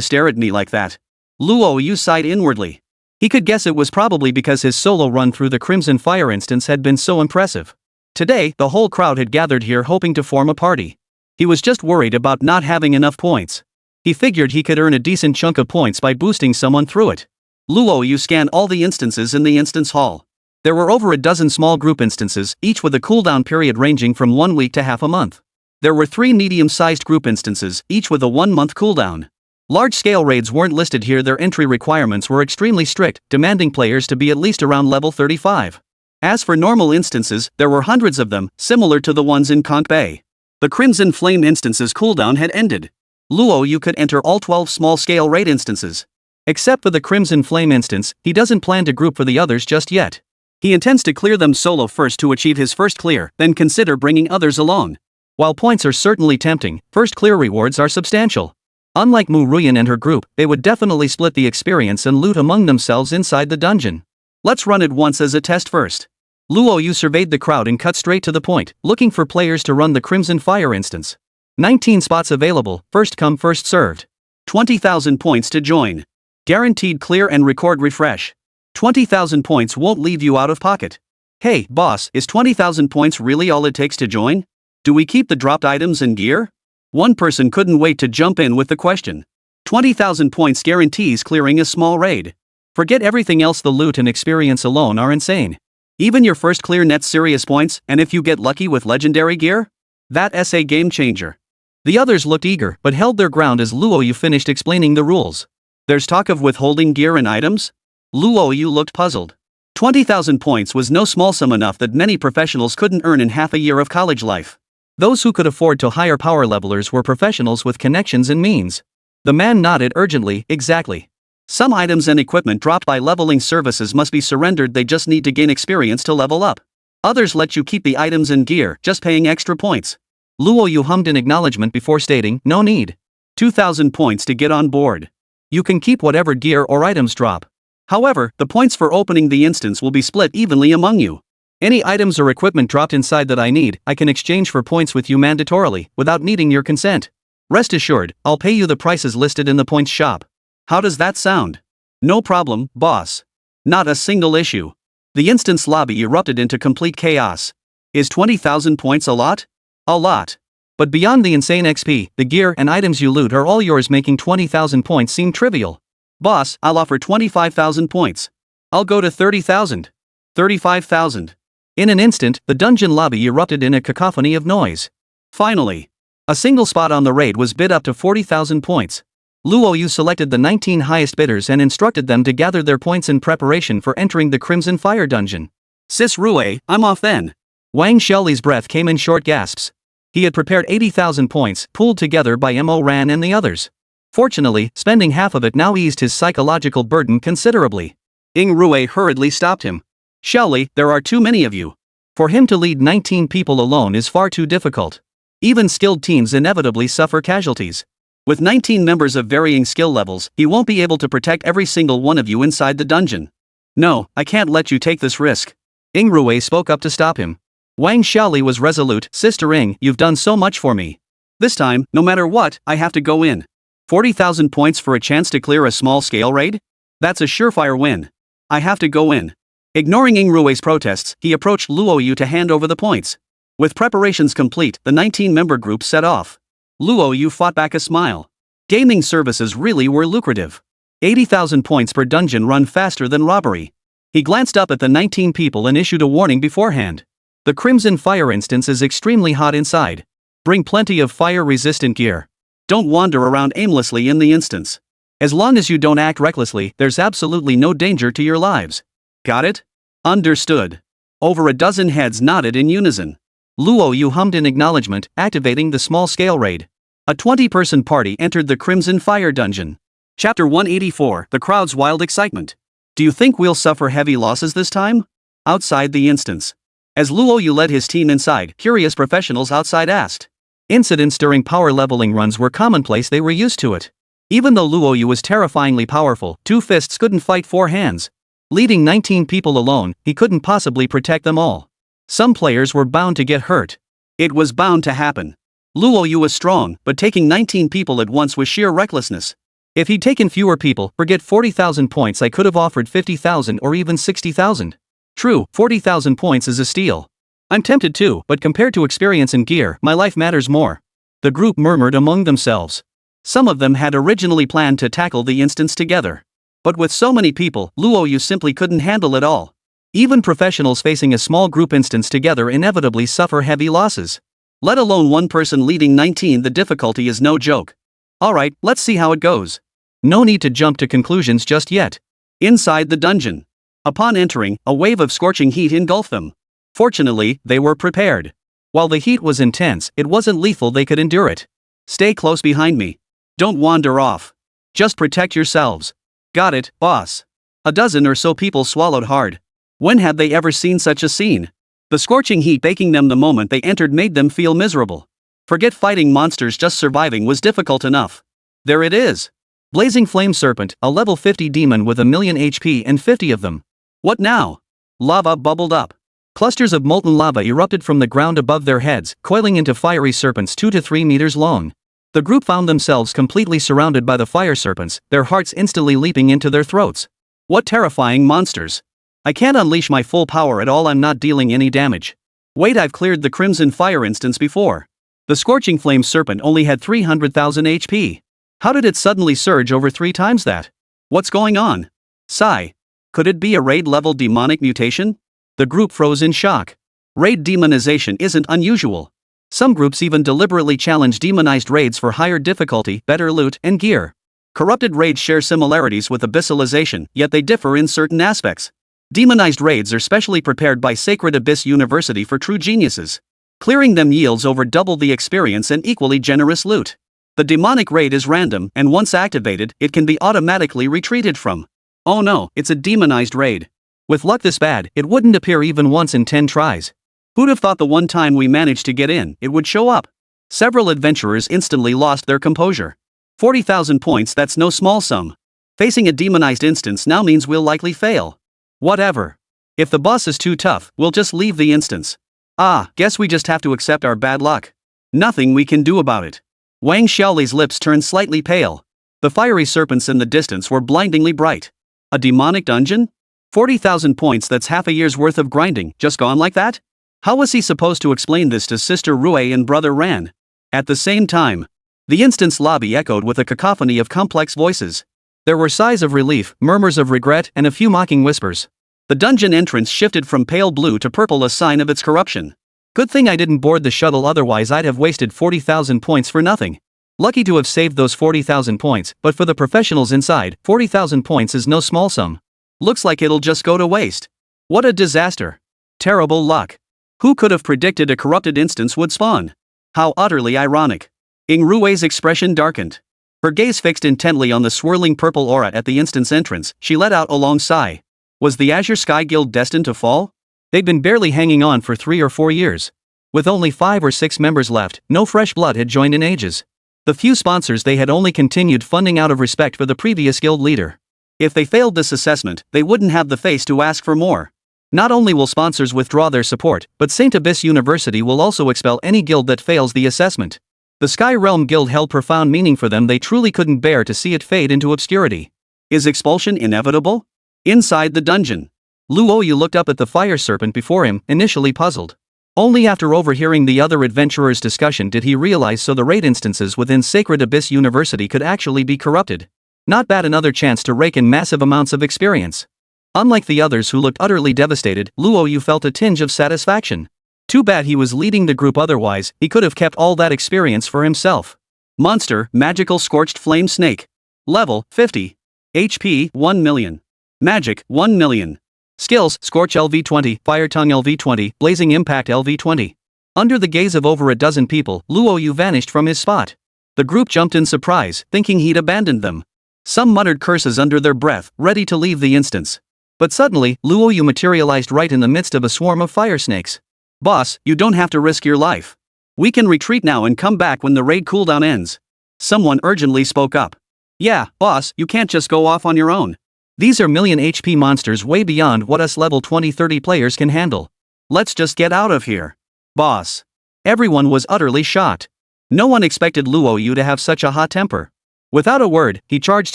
stare at me like that? Luo Yu sighed inwardly. He could guess it was probably because his solo run through the Crimson Fire instance had been so impressive. Today, the whole crowd had gathered here hoping to form a party. He was just worried about not having enough points. He figured he could earn a decent chunk of points by boosting someone through it. Luo Yu scanned all the instances in the instance hall. There were over a dozen small group instances, each with a cooldown period ranging from 1 week to half a month. There were 3 medium-sized group instances, each with a 1-month cooldown. Large-scale raids weren't listed here. Their entry requirements were extremely strict, demanding players to be at least around level 35. As for normal instances, there were hundreds of them, similar to the ones in Conch Bay. The Crimson Flame instance's cooldown had ended. Luo Yu could enter all 12 small-scale raid instances. Except for the Crimson Flame instance, he doesn't plan to group for the others just yet. He intends to clear them solo first to achieve his first clear, then consider bringing others along. While points are certainly tempting, first clear rewards are substantial. Unlike Mu Ruyan and her group, they would definitely split the experience and loot among themselves inside the dungeon. Let's run it once as a test first. Luo Yu surveyed the crowd and cut straight to the point, looking for players to run the Crimson Fire instance. 19 spots available, first come first served. 20,000 points to join. Guaranteed clear and record refresh. 20,000 points won't leave you out of pocket. Hey, boss, is 20,000 points really all it takes to join? Do we keep the dropped items and gear? One person couldn't wait to jump in with the question. 20,000 points guarantees clearing a small raid. Forget everything else, the loot and experience alone are insane. Even your first clear nets serious points, and if you get lucky with legendary gear? That's a game changer. The others looked eager but held their ground as Luo Yu finished explaining the rules. There's talk of withholding gear and items? Luo Yu looked puzzled. 20,000 points was no small sum, enough that many professionals couldn't earn in half a year of college life. Those who could afford to hire power levelers were professionals with connections and means. The man nodded urgently, exactly. Some items and equipment dropped by leveling services must be surrendered, they just need to gain experience to level up. Others let you keep the items and gear, just paying extra points. Luo Yu hummed in acknowledgement before stating, no need. 2,000 points to get on board. You can keep whatever gear or items drop. However, the points for opening the instance will be split evenly among you. Any items or equipment dropped inside that I need, I can exchange for points with you mandatorily, without needing your consent. Rest assured, I'll pay you the prices listed in the points shop. How does that sound? No problem, boss. Not a single issue. The instance lobby erupted into complete chaos. Is 20,000 points a lot? A lot. But beyond the insane XP, the gear and items you loot are all yours, making 20,000 points seem trivial. Boss, I'll offer 25,000 points. I'll go to 30,000. 35,000. In an instant, the dungeon lobby erupted in a cacophony of noise. Finally, a single spot on the raid was bid up to 40,000 points. Luo Yu selected the 19 highest bidders and instructed them to gather their points in preparation for entering the Crimson Fire dungeon. Sis Rue, I'm off then. Wang Xiaoli's breath came in short gasps. He had prepared 80,000 points, pooled together by Mo Ran and the others. Fortunately, spending half of it now eased his psychological burden considerably. Ying Rue hurriedly stopped him. Xiaoli, there are too many of you. For him to lead 19 people alone is far too difficult. Even skilled teams inevitably suffer casualties. With 19 members of varying skill levels, he won't be able to protect every single one of you inside the dungeon. No, I can't let you take this risk. Ying Rue spoke up to stop him. Wang Xiaoli was resolute. Sister Ying, you've done so much for me. This time, no matter what, I have to go in. 40,000 points for a chance to clear a small-scale raid? That's a surefire win. I have to go in. Ignoring Ying Rue's protests, he approached Luo Yu to hand over the points. With preparations complete, the 19-member group set off. Luo Yu fought back a smile. Gaming services really were lucrative. 80,000 points per dungeon run faster than robbery. He glanced up at the 19 people and issued a warning beforehand. The Crimson Fire instance is extremely hot inside. Bring plenty of fire-resistant gear. Don't wander around aimlessly in the instance. As long as you don't act recklessly, there's absolutely no danger to your lives. Got it? Understood. Over a dozen heads nodded in unison. Luo Yu hummed in acknowledgement, activating the small-scale raid. A 20-person party entered the Crimson Fire dungeon. Chapter 184, The Crowd's Wild Excitement. Do you think we'll suffer heavy losses this time? Outside the instance. As Luo Yu led his team inside, curious professionals outside asked. Incidents during power leveling runs were commonplace, they were used to it. Even though Luo Yu was terrifyingly powerful, two fists couldn't fight four hands. Leading 19 people alone, he couldn't possibly protect them all. Some players were bound to get hurt. It was bound to happen. Luo Yu was strong, but taking 19 people at once was sheer recklessness. If he'd taken fewer people, forget 40,000 points, I could have offered 50,000 or even 60,000. True, 40,000 points is a steal. I'm tempted too, but compared to experience and gear, my life matters more. The group murmured among themselves. Some of them had originally planned to tackle the instance together. But with so many people, Luo Yu simply couldn't handle it all. Even professionals facing a small group instance together inevitably suffer heavy losses. Let alone one person leading 19, the difficulty is no joke. Alright, let's see how it goes. No need to jump to conclusions just yet. Inside the dungeon. Upon entering, a wave of scorching heat engulfed them. Fortunately, they were prepared. While the heat was intense, it wasn't lethal, they could endure it. Stay close behind me. Don't wander off. Just protect yourselves. Got it, boss. A dozen or so people swallowed hard. When had they ever seen such a scene? The scorching heat baking them the moment they entered made them feel miserable. Forget fighting monsters, just surviving was difficult enough. There it is. Blazing Flame Serpent, a level 50 demon with 1,000,000 HP and 50 of them. What now? Lava bubbled up. Clusters of molten lava erupted from the ground above their heads, coiling into fiery serpents 2 to 3 meters long. The group found themselves completely surrounded by the fire serpents, their hearts instantly leaping into their throats. What terrifying monsters. I can't unleash my full power at all, I'm not dealing any damage. Wait, I've cleared the Crimson Fire instance before. The Scorching Flame Serpent only had 300,000 HP. How did it suddenly surge over 3 times that? What's going on? Sigh. Could it be a raid-level demonic mutation? The group froze in shock. Raid demonization isn't unusual. Some groups even deliberately challenge demonized raids for higher difficulty, better loot, and gear. Corrupted raids share similarities with abyssalization, yet they differ in certain aspects. Demonized raids are specially prepared by Sacred Abyss University for true geniuses. Clearing them yields over double the experience and equally generous loot. The demonic raid is random, and once activated, it can be automatically retreated from. Oh no, it's a demonized raid. With luck this bad, it wouldn't appear even once in 10 tries. Who'd have thought the one time we managed to get in, it would show up? Several adventurers instantly lost their composure. 40,000 points, that's no small sum. Facing a demonized instance now means we'll likely fail. Whatever. If the boss is too tough, we'll just leave the instance. Guess we just have to accept our bad luck. Nothing we can do about it. Wang Xiaoli's lips turned slightly pale. The fiery serpents in the distance were blindingly bright. A demonic dungeon? 40,000 points, that's half a year's worth of grinding, just gone like that? How was he supposed to explain this to Sister Rui and Brother Ran? At the same time, the instance lobby echoed with a cacophony of complex voices. There were sighs of relief, murmurs of regret, and a few mocking whispers. The dungeon entrance shifted from pale blue to purple, a sign of its corruption. Good thing I didn't board the shuttle, otherwise I'd have wasted 40,000 points for nothing. Lucky to have saved those 40,000 points, but for the professionals inside, 40,000 points is no small sum. Looks like it'll just go to waste. What a disaster. Terrible luck. Who could have predicted a corrupted instance would spawn? How utterly ironic. Ying Rui's expression darkened. Her gaze fixed intently on the swirling purple aura at the instance entrance, she let out a long sigh. Was the Azure Sky Guild destined to fall? They'd been barely hanging on for 3 or 4 years. With only 5 or 6 members left, no fresh blood had joined in ages. The few sponsors they had only continued funding out of respect for the previous guild leader. If they failed this assessment, they wouldn't have the face to ask for more. Not only will sponsors withdraw their support, but St. Abyss University will also expel any guild that fails the assessment. The Sky Realm Guild held profound meaning for them, they truly couldn't bear to see it fade into obscurity. Is expulsion inevitable? Inside the dungeon, Luo Yu looked up at the fire serpent before him, initially puzzled. Only after overhearing the other adventurers' discussion did he realize so the raid instances within Sacred Abyss University could actually be corrupted. Not bad, another chance to rake in massive amounts of experience. Unlike the others who looked utterly devastated, Luo Yu felt a tinge of satisfaction. Too bad he was leading the group, otherwise, he could have kept all that experience for himself. Monster, Magical Scorched Flame Snake. Level, 50. HP, 1,000,000. Magic, 1,000,000. Skills, Scorch LV20, Fire Tongue LV20, Blazing Impact LV20. Under the gaze of over a dozen people, Luo Yu vanished from his spot. The group jumped in surprise, thinking he'd abandoned them. Some muttered curses under their breath, ready to leave the instance. But suddenly, Luo Yu materialized right in the midst of a swarm of fire snakes. Boss, you don't have to risk your life. We can retreat now and come back when the raid cooldown ends. Someone urgently spoke up. Yeah, boss, you can't just go off on your own. These are 1,000,000 HP monsters way beyond what us level 20-30 players can handle. Let's just get out of here. Boss. Everyone was utterly shocked. No one expected Luo Yu to have such a hot temper. Without a word, he charged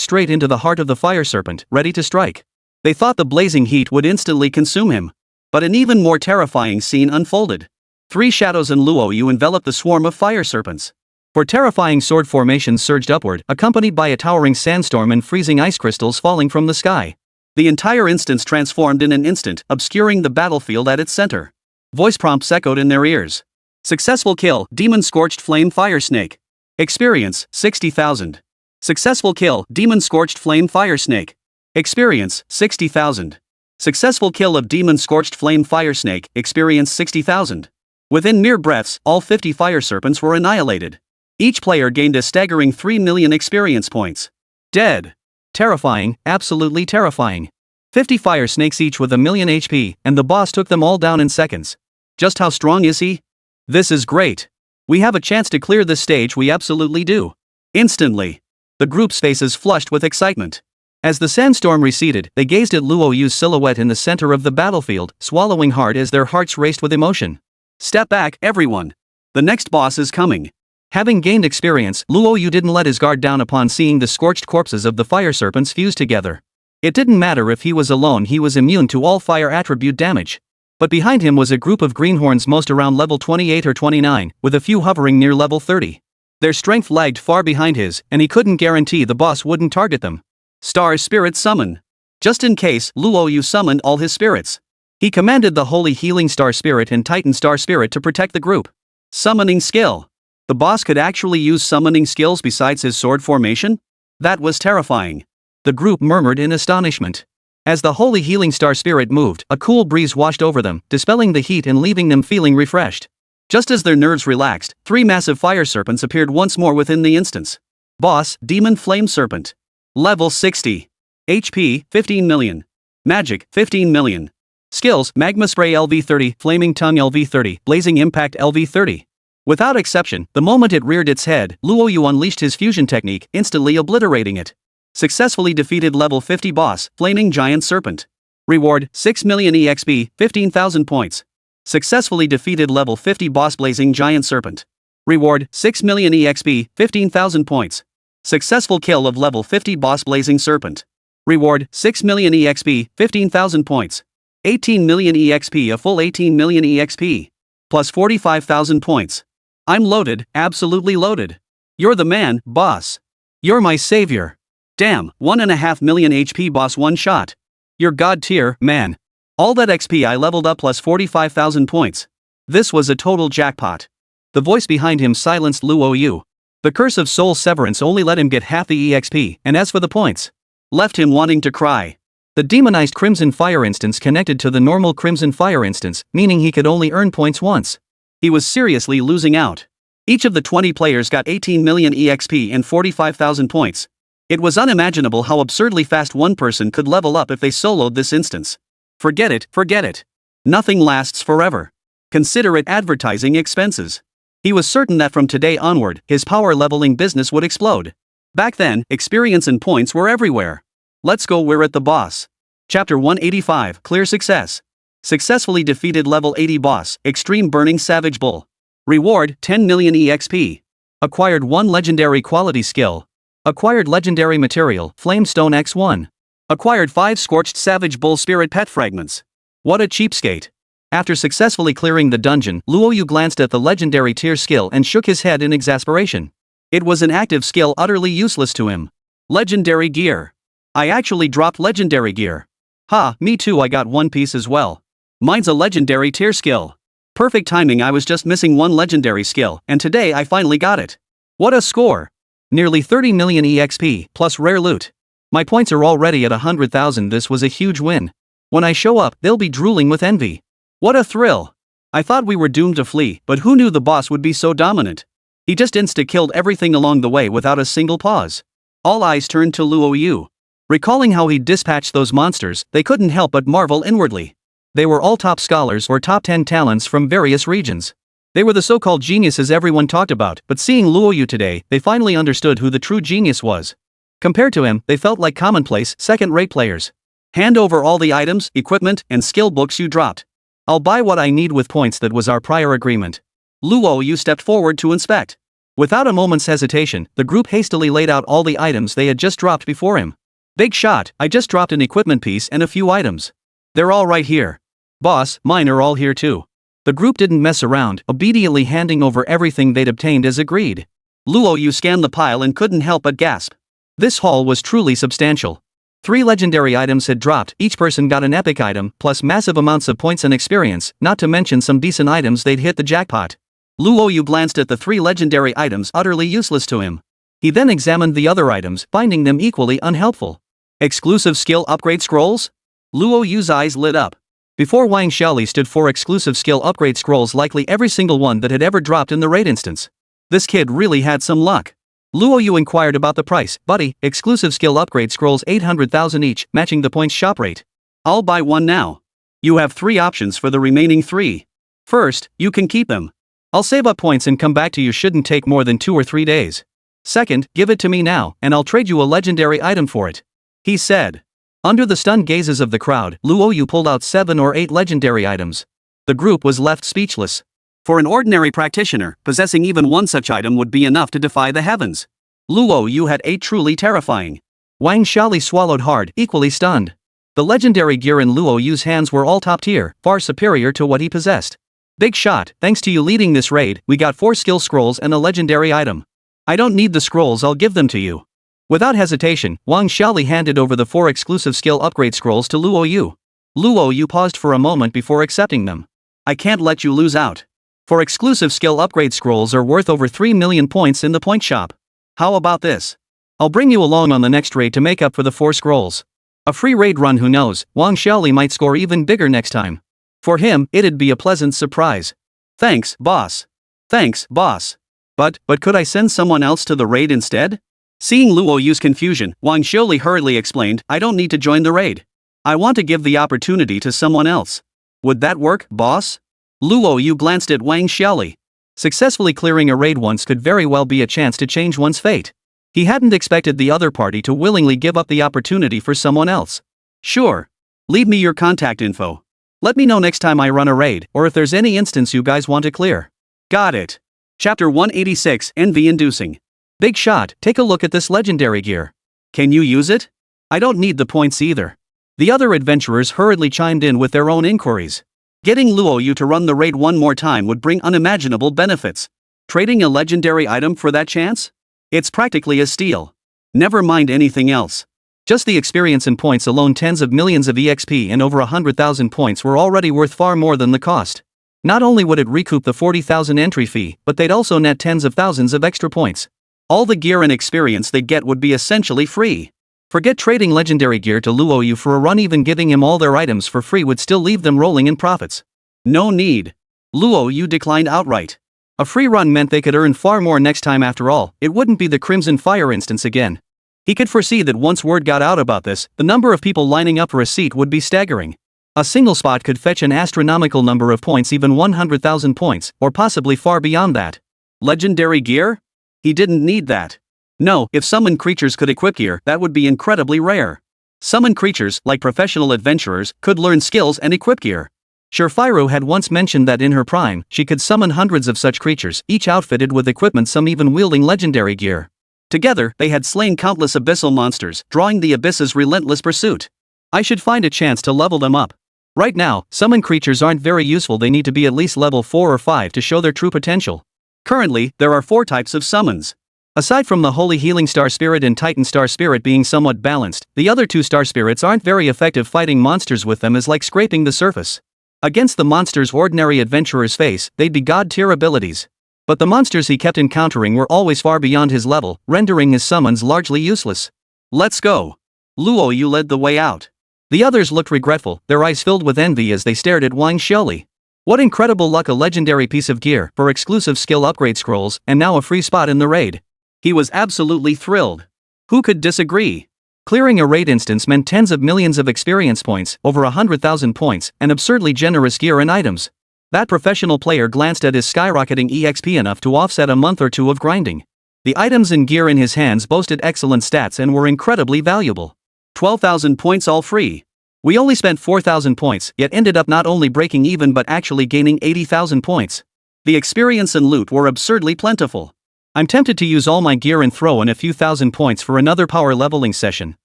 straight into the heart of the fire serpent, ready to strike. They thought the blazing heat would instantly consume him. But an even more terrifying scene unfolded. 3 shadows and Luo Yu enveloped the swarm of fire serpents. 4 terrifying sword formations surged upward, accompanied by a towering sandstorm and freezing ice crystals falling from the sky. The entire instance transformed in an instant, obscuring the battlefield at its center. Voice prompts echoed in their ears. Successful kill, Demon Scorched Flame Fire Snake. Experience, 60,000. Successful kill, Demon Scorched Flame Fire Snake. Experience, 60,000. Successful kill of Demon Scorched Flame Fire Snake, experience 60,000. Within mere breaths, all 50 fire serpents were annihilated. Each player gained a staggering 3,000,000 experience points. Dead. Terrifying, absolutely terrifying. 50 fire snakes each with 1,000,000 HP, and the boss took them all down in seconds. Just how strong is he? This is great. We have a chance to clear this stage, we absolutely do. Instantly. The group's faces flushed with excitement. As the sandstorm receded, they gazed at Luo Yu's silhouette in the center of the battlefield, swallowing hard as their hearts raced with emotion. Step back, everyone. The next boss is coming. Having gained experience, Luo Yu didn't let his guard down upon seeing the scorched corpses of the fire serpents fused together. It didn't matter if he was alone, he was immune to all fire attribute damage. But behind him was a group of greenhorns, most around level 28 or 29, with a few hovering near level 30. Their strength lagged far behind his, and he couldn't guarantee the boss wouldn't target them. Star Spirit Summon. Just in case, Luo Yu summoned all his spirits. He commanded the Holy Healing Star Spirit and Titan Star Spirit to protect the group. Summoning skill. The boss could actually use summoning skills besides his sword formation? That was terrifying. The group murmured in astonishment. As the Holy Healing Star Spirit moved, a cool breeze washed over them, dispelling the heat and leaving them feeling refreshed. Just as their nerves relaxed, 3 massive fire serpents appeared once more within the instance. Boss, Demon Flame Serpent. Level 60. HP, 15 million. Magic, 15 million. Skills, Magma Spray LV30, Flaming Tongue LV30, Blazing Impact LV30. Without exception, the moment it reared its head, Luo Yu unleashed his fusion technique, instantly obliterating it. Successfully defeated level 50 boss, Flaming Giant Serpent. Reward, 6 million EXP, 15,000 points. Successfully defeated level 50 boss Blazing Giant Serpent. Reward, 6 million EXP, 15,000 points. Successful kill of level 50 boss Blazing Serpent. Reward, 6 million EXP, 15,000 points. 18 million EXP, a full 18 million EXP. Plus 45,000 points. I'm loaded, absolutely loaded. You're the man, boss. You're my savior. Damn, 1.5 million HP boss one shot. You're god tier, man. All that XP I leveled up plus 45,000 points. This was a total jackpot. The voice behind him silenced Luo Yu. The curse of soul severance only let him get half the EXP, and as for the points, left him wanting to cry. The demonized Crimson Fire instance connected to the normal Crimson Fire instance, meaning he could only earn points once. He was seriously losing out. Each of the 20 players got 18 million EXP and 45,000 points. It was unimaginable how absurdly fast one person could level up if they soloed this instance. Forget it, forget it. Nothing lasts forever. Consider it advertising expenses. He was certain that from today onward, his power leveling business would explode. Back then, experience and points were everywhere. Let's go, we're at the boss. Chapter 185, Clear Success. Successfully defeated level 80 boss, Extreme Burning Savage Bull. Reward, 10 million EXP. Acquired 1 legendary quality skill. Acquired legendary material, Flamestone X1. Acquired 5 Scorched Savage Bull Spirit Pet Fragments. What a cheapskate. After successfully clearing the dungeon, Luo Yu glanced at the legendary tier skill and shook his head in exasperation. It was an active skill utterly useless to him. Legendary gear. I actually dropped legendary gear. Ha, me too, I got one piece as well. Mine's a legendary tier skill. Perfect timing, I was just missing 1 legendary skill, and today I finally got it. What a score. Nearly 30 million EXP, plus rare loot. My points are already at 100,000, this was a huge win. When I show up, they'll be drooling with envy. What a thrill. I thought we were doomed to flee, but who knew the boss would be so dominant? He just insta-killed everything along the way without a single pause. All eyes turned to Luo Yu. Recalling how he'd dispatched those monsters, they couldn't help but marvel inwardly. They were all top scholars or top 10 talents from various regions. They were the so-called geniuses everyone talked about, but seeing Luo Yu today, they finally understood who the true genius was. Compared to him, they felt like commonplace, second-rate players. Hand over all the items, equipment, and skill books you dropped. I'll buy what I need with points, that was our prior agreement. Luo Yu stepped forward to inspect. Without a moment's hesitation, the group hastily laid out all the items they had just dropped before him. Big shot, I just dropped an equipment piece and a few items. They're all right here. Boss, mine are all here too. The group didn't mess around, obediently handing over everything they'd obtained as agreed. Luo Yu scanned the pile and couldn't help but gasp. This haul was truly substantial. 3 legendary items had dropped, each person got an epic item, plus massive amounts of points and experience, not to mention some decent items. They'd hit the jackpot. Luo Yu glanced at the 3 legendary items utterly useless to him. He then examined the other items, finding them equally unhelpful. Exclusive skill upgrade scrolls? Luo Yu's eyes lit up. Before Wang Xiaoli stood 4 exclusive skill upgrade scrolls, likely every single one that had ever dropped in the raid instance. This kid really had some luck. Luo Yu inquired about the price. Buddy, exclusive skill upgrade scrolls 800,000 each, matching the points shop rate. I'll buy one now. You have 3 options for the remaining 3. First, you can keep them. I'll save up points and come back to you, shouldn't take more than 2 or 3 days. Second, give it to me now, and I'll trade you a legendary item for it," he said. Under the stunned gazes of the crowd, Luo Yu pulled out 7 or 8 legendary items. The group was left speechless. For an ordinary practitioner, possessing even one such item would be enough to defy the heavens. Luo Yu had 8 truly terrifying. Wang Xiaoli swallowed hard, equally stunned. The legendary gear in Luo Yu's hands were all top tier, far superior to what he possessed. "Big shot, thanks to you leading this raid, we got 4 skill scrolls and a legendary item. I don't need the scrolls, I'll give them to you." Without hesitation, Wang Xiaoli handed over the 4 exclusive skill upgrade scrolls to Luo Yu. Luo Yu paused for a moment before accepting them. "I can't let you lose out. For exclusive skill upgrade scrolls are worth over 3 million points in the point shop. How about this? I'll bring you along on the next raid to make up for the 4 scrolls. A free raid run, who knows, Wang Xiaoli might score even bigger next time. For him, it'd be a pleasant surprise. Thanks, boss. Thanks, boss. But could I send someone else to the raid instead?" Seeing Luo Yu's confusion, Wang Xiaoli hurriedly explained, "I don't need to join the raid. I want to give the opportunity to someone else. Would that work, boss?" Luo Yu glanced at Wang Xiaoli. Successfully clearing a raid once could very well be a chance to change one's fate. He hadn't expected the other party to willingly give up the opportunity for someone else. "Sure. Leave me your contact info. Let me know next time I run a raid, or if there's any instance you guys want to clear." Got it. Chapter 186, Envy-Inducing. "Big shot, take a look at this legendary gear. Can you use it?" "I don't need the points either." The other adventurers hurriedly chimed in with their own inquiries. Getting Luo Yu to run the raid one more time would bring unimaginable benefits. Trading a legendary item for that chance? It's practically a steal. Never mind anything else. Just the experience and points alone, tens of millions of EXP and over 100,000 points were already worth far more than the cost. Not only would it recoup the 40,000 entry fee, but they'd also net tens of thousands of extra points. All the gear and experience they'd get would be essentially free. Forget trading legendary gear to Luo Yu for a run, even giving him all their items for free would still leave them rolling in profits. No need. Luo Yu declined outright. A free run meant they could earn far more next time. After all, it wouldn't be the Crimson Fire instance again. He could foresee that once word got out about this, the number of people lining up for a seat would be staggering. A single spot could fetch an astronomical number of points, even 100,000 points, or possibly far beyond that. Legendary gear? He didn't need that. No, if summoned creatures could equip gear, that would be incredibly rare. Summoned creatures, like professional adventurers, could learn skills and equip gear. Surefire had once mentioned that in her prime, she could summon hundreds of such creatures, each outfitted with equipment, some even wielding legendary gear. Together, they had slain countless abyssal monsters, drawing the abyss's relentless pursuit. I should find a chance to level them up. Right now, summoned creatures aren't very useful. They need to be at least level 4 or 5 to show their true potential. Currently, there are 4 types of summons. Aside from the Holy Healing Star Spirit and Titan Star Spirit being somewhat balanced, the other 2 Star Spirits aren't very effective. Fighting monsters with them is like scraping the surface. Against the monsters ordinary adventurers face, they'd be god-tier abilities. But the monsters he kept encountering were always far beyond his level, rendering his summons largely useless. "Let's go." Luo Yu led the way out. The others looked regretful, their eyes filled with envy as they stared at Wang Xiaoli. What incredible luck! A legendary piece of gear, for exclusive skill upgrade scrolls, and now a free spot in the raid. He was absolutely thrilled. Who could disagree? Clearing a raid instance meant tens of millions of experience points, over 100,000 points, and absurdly generous gear and items. That professional player glanced at his skyrocketing EXP, enough to offset a month or 2 of grinding. The items and gear in his hands boasted excellent stats and were incredibly valuable. 12,000 points all free. We only spent 4,000 points, yet ended up not only breaking even but actually gaining 80,000 points. The experience and loot were absurdly plentiful. I'm tempted to use all my gear and throw in a few thousand points for another power leveling session.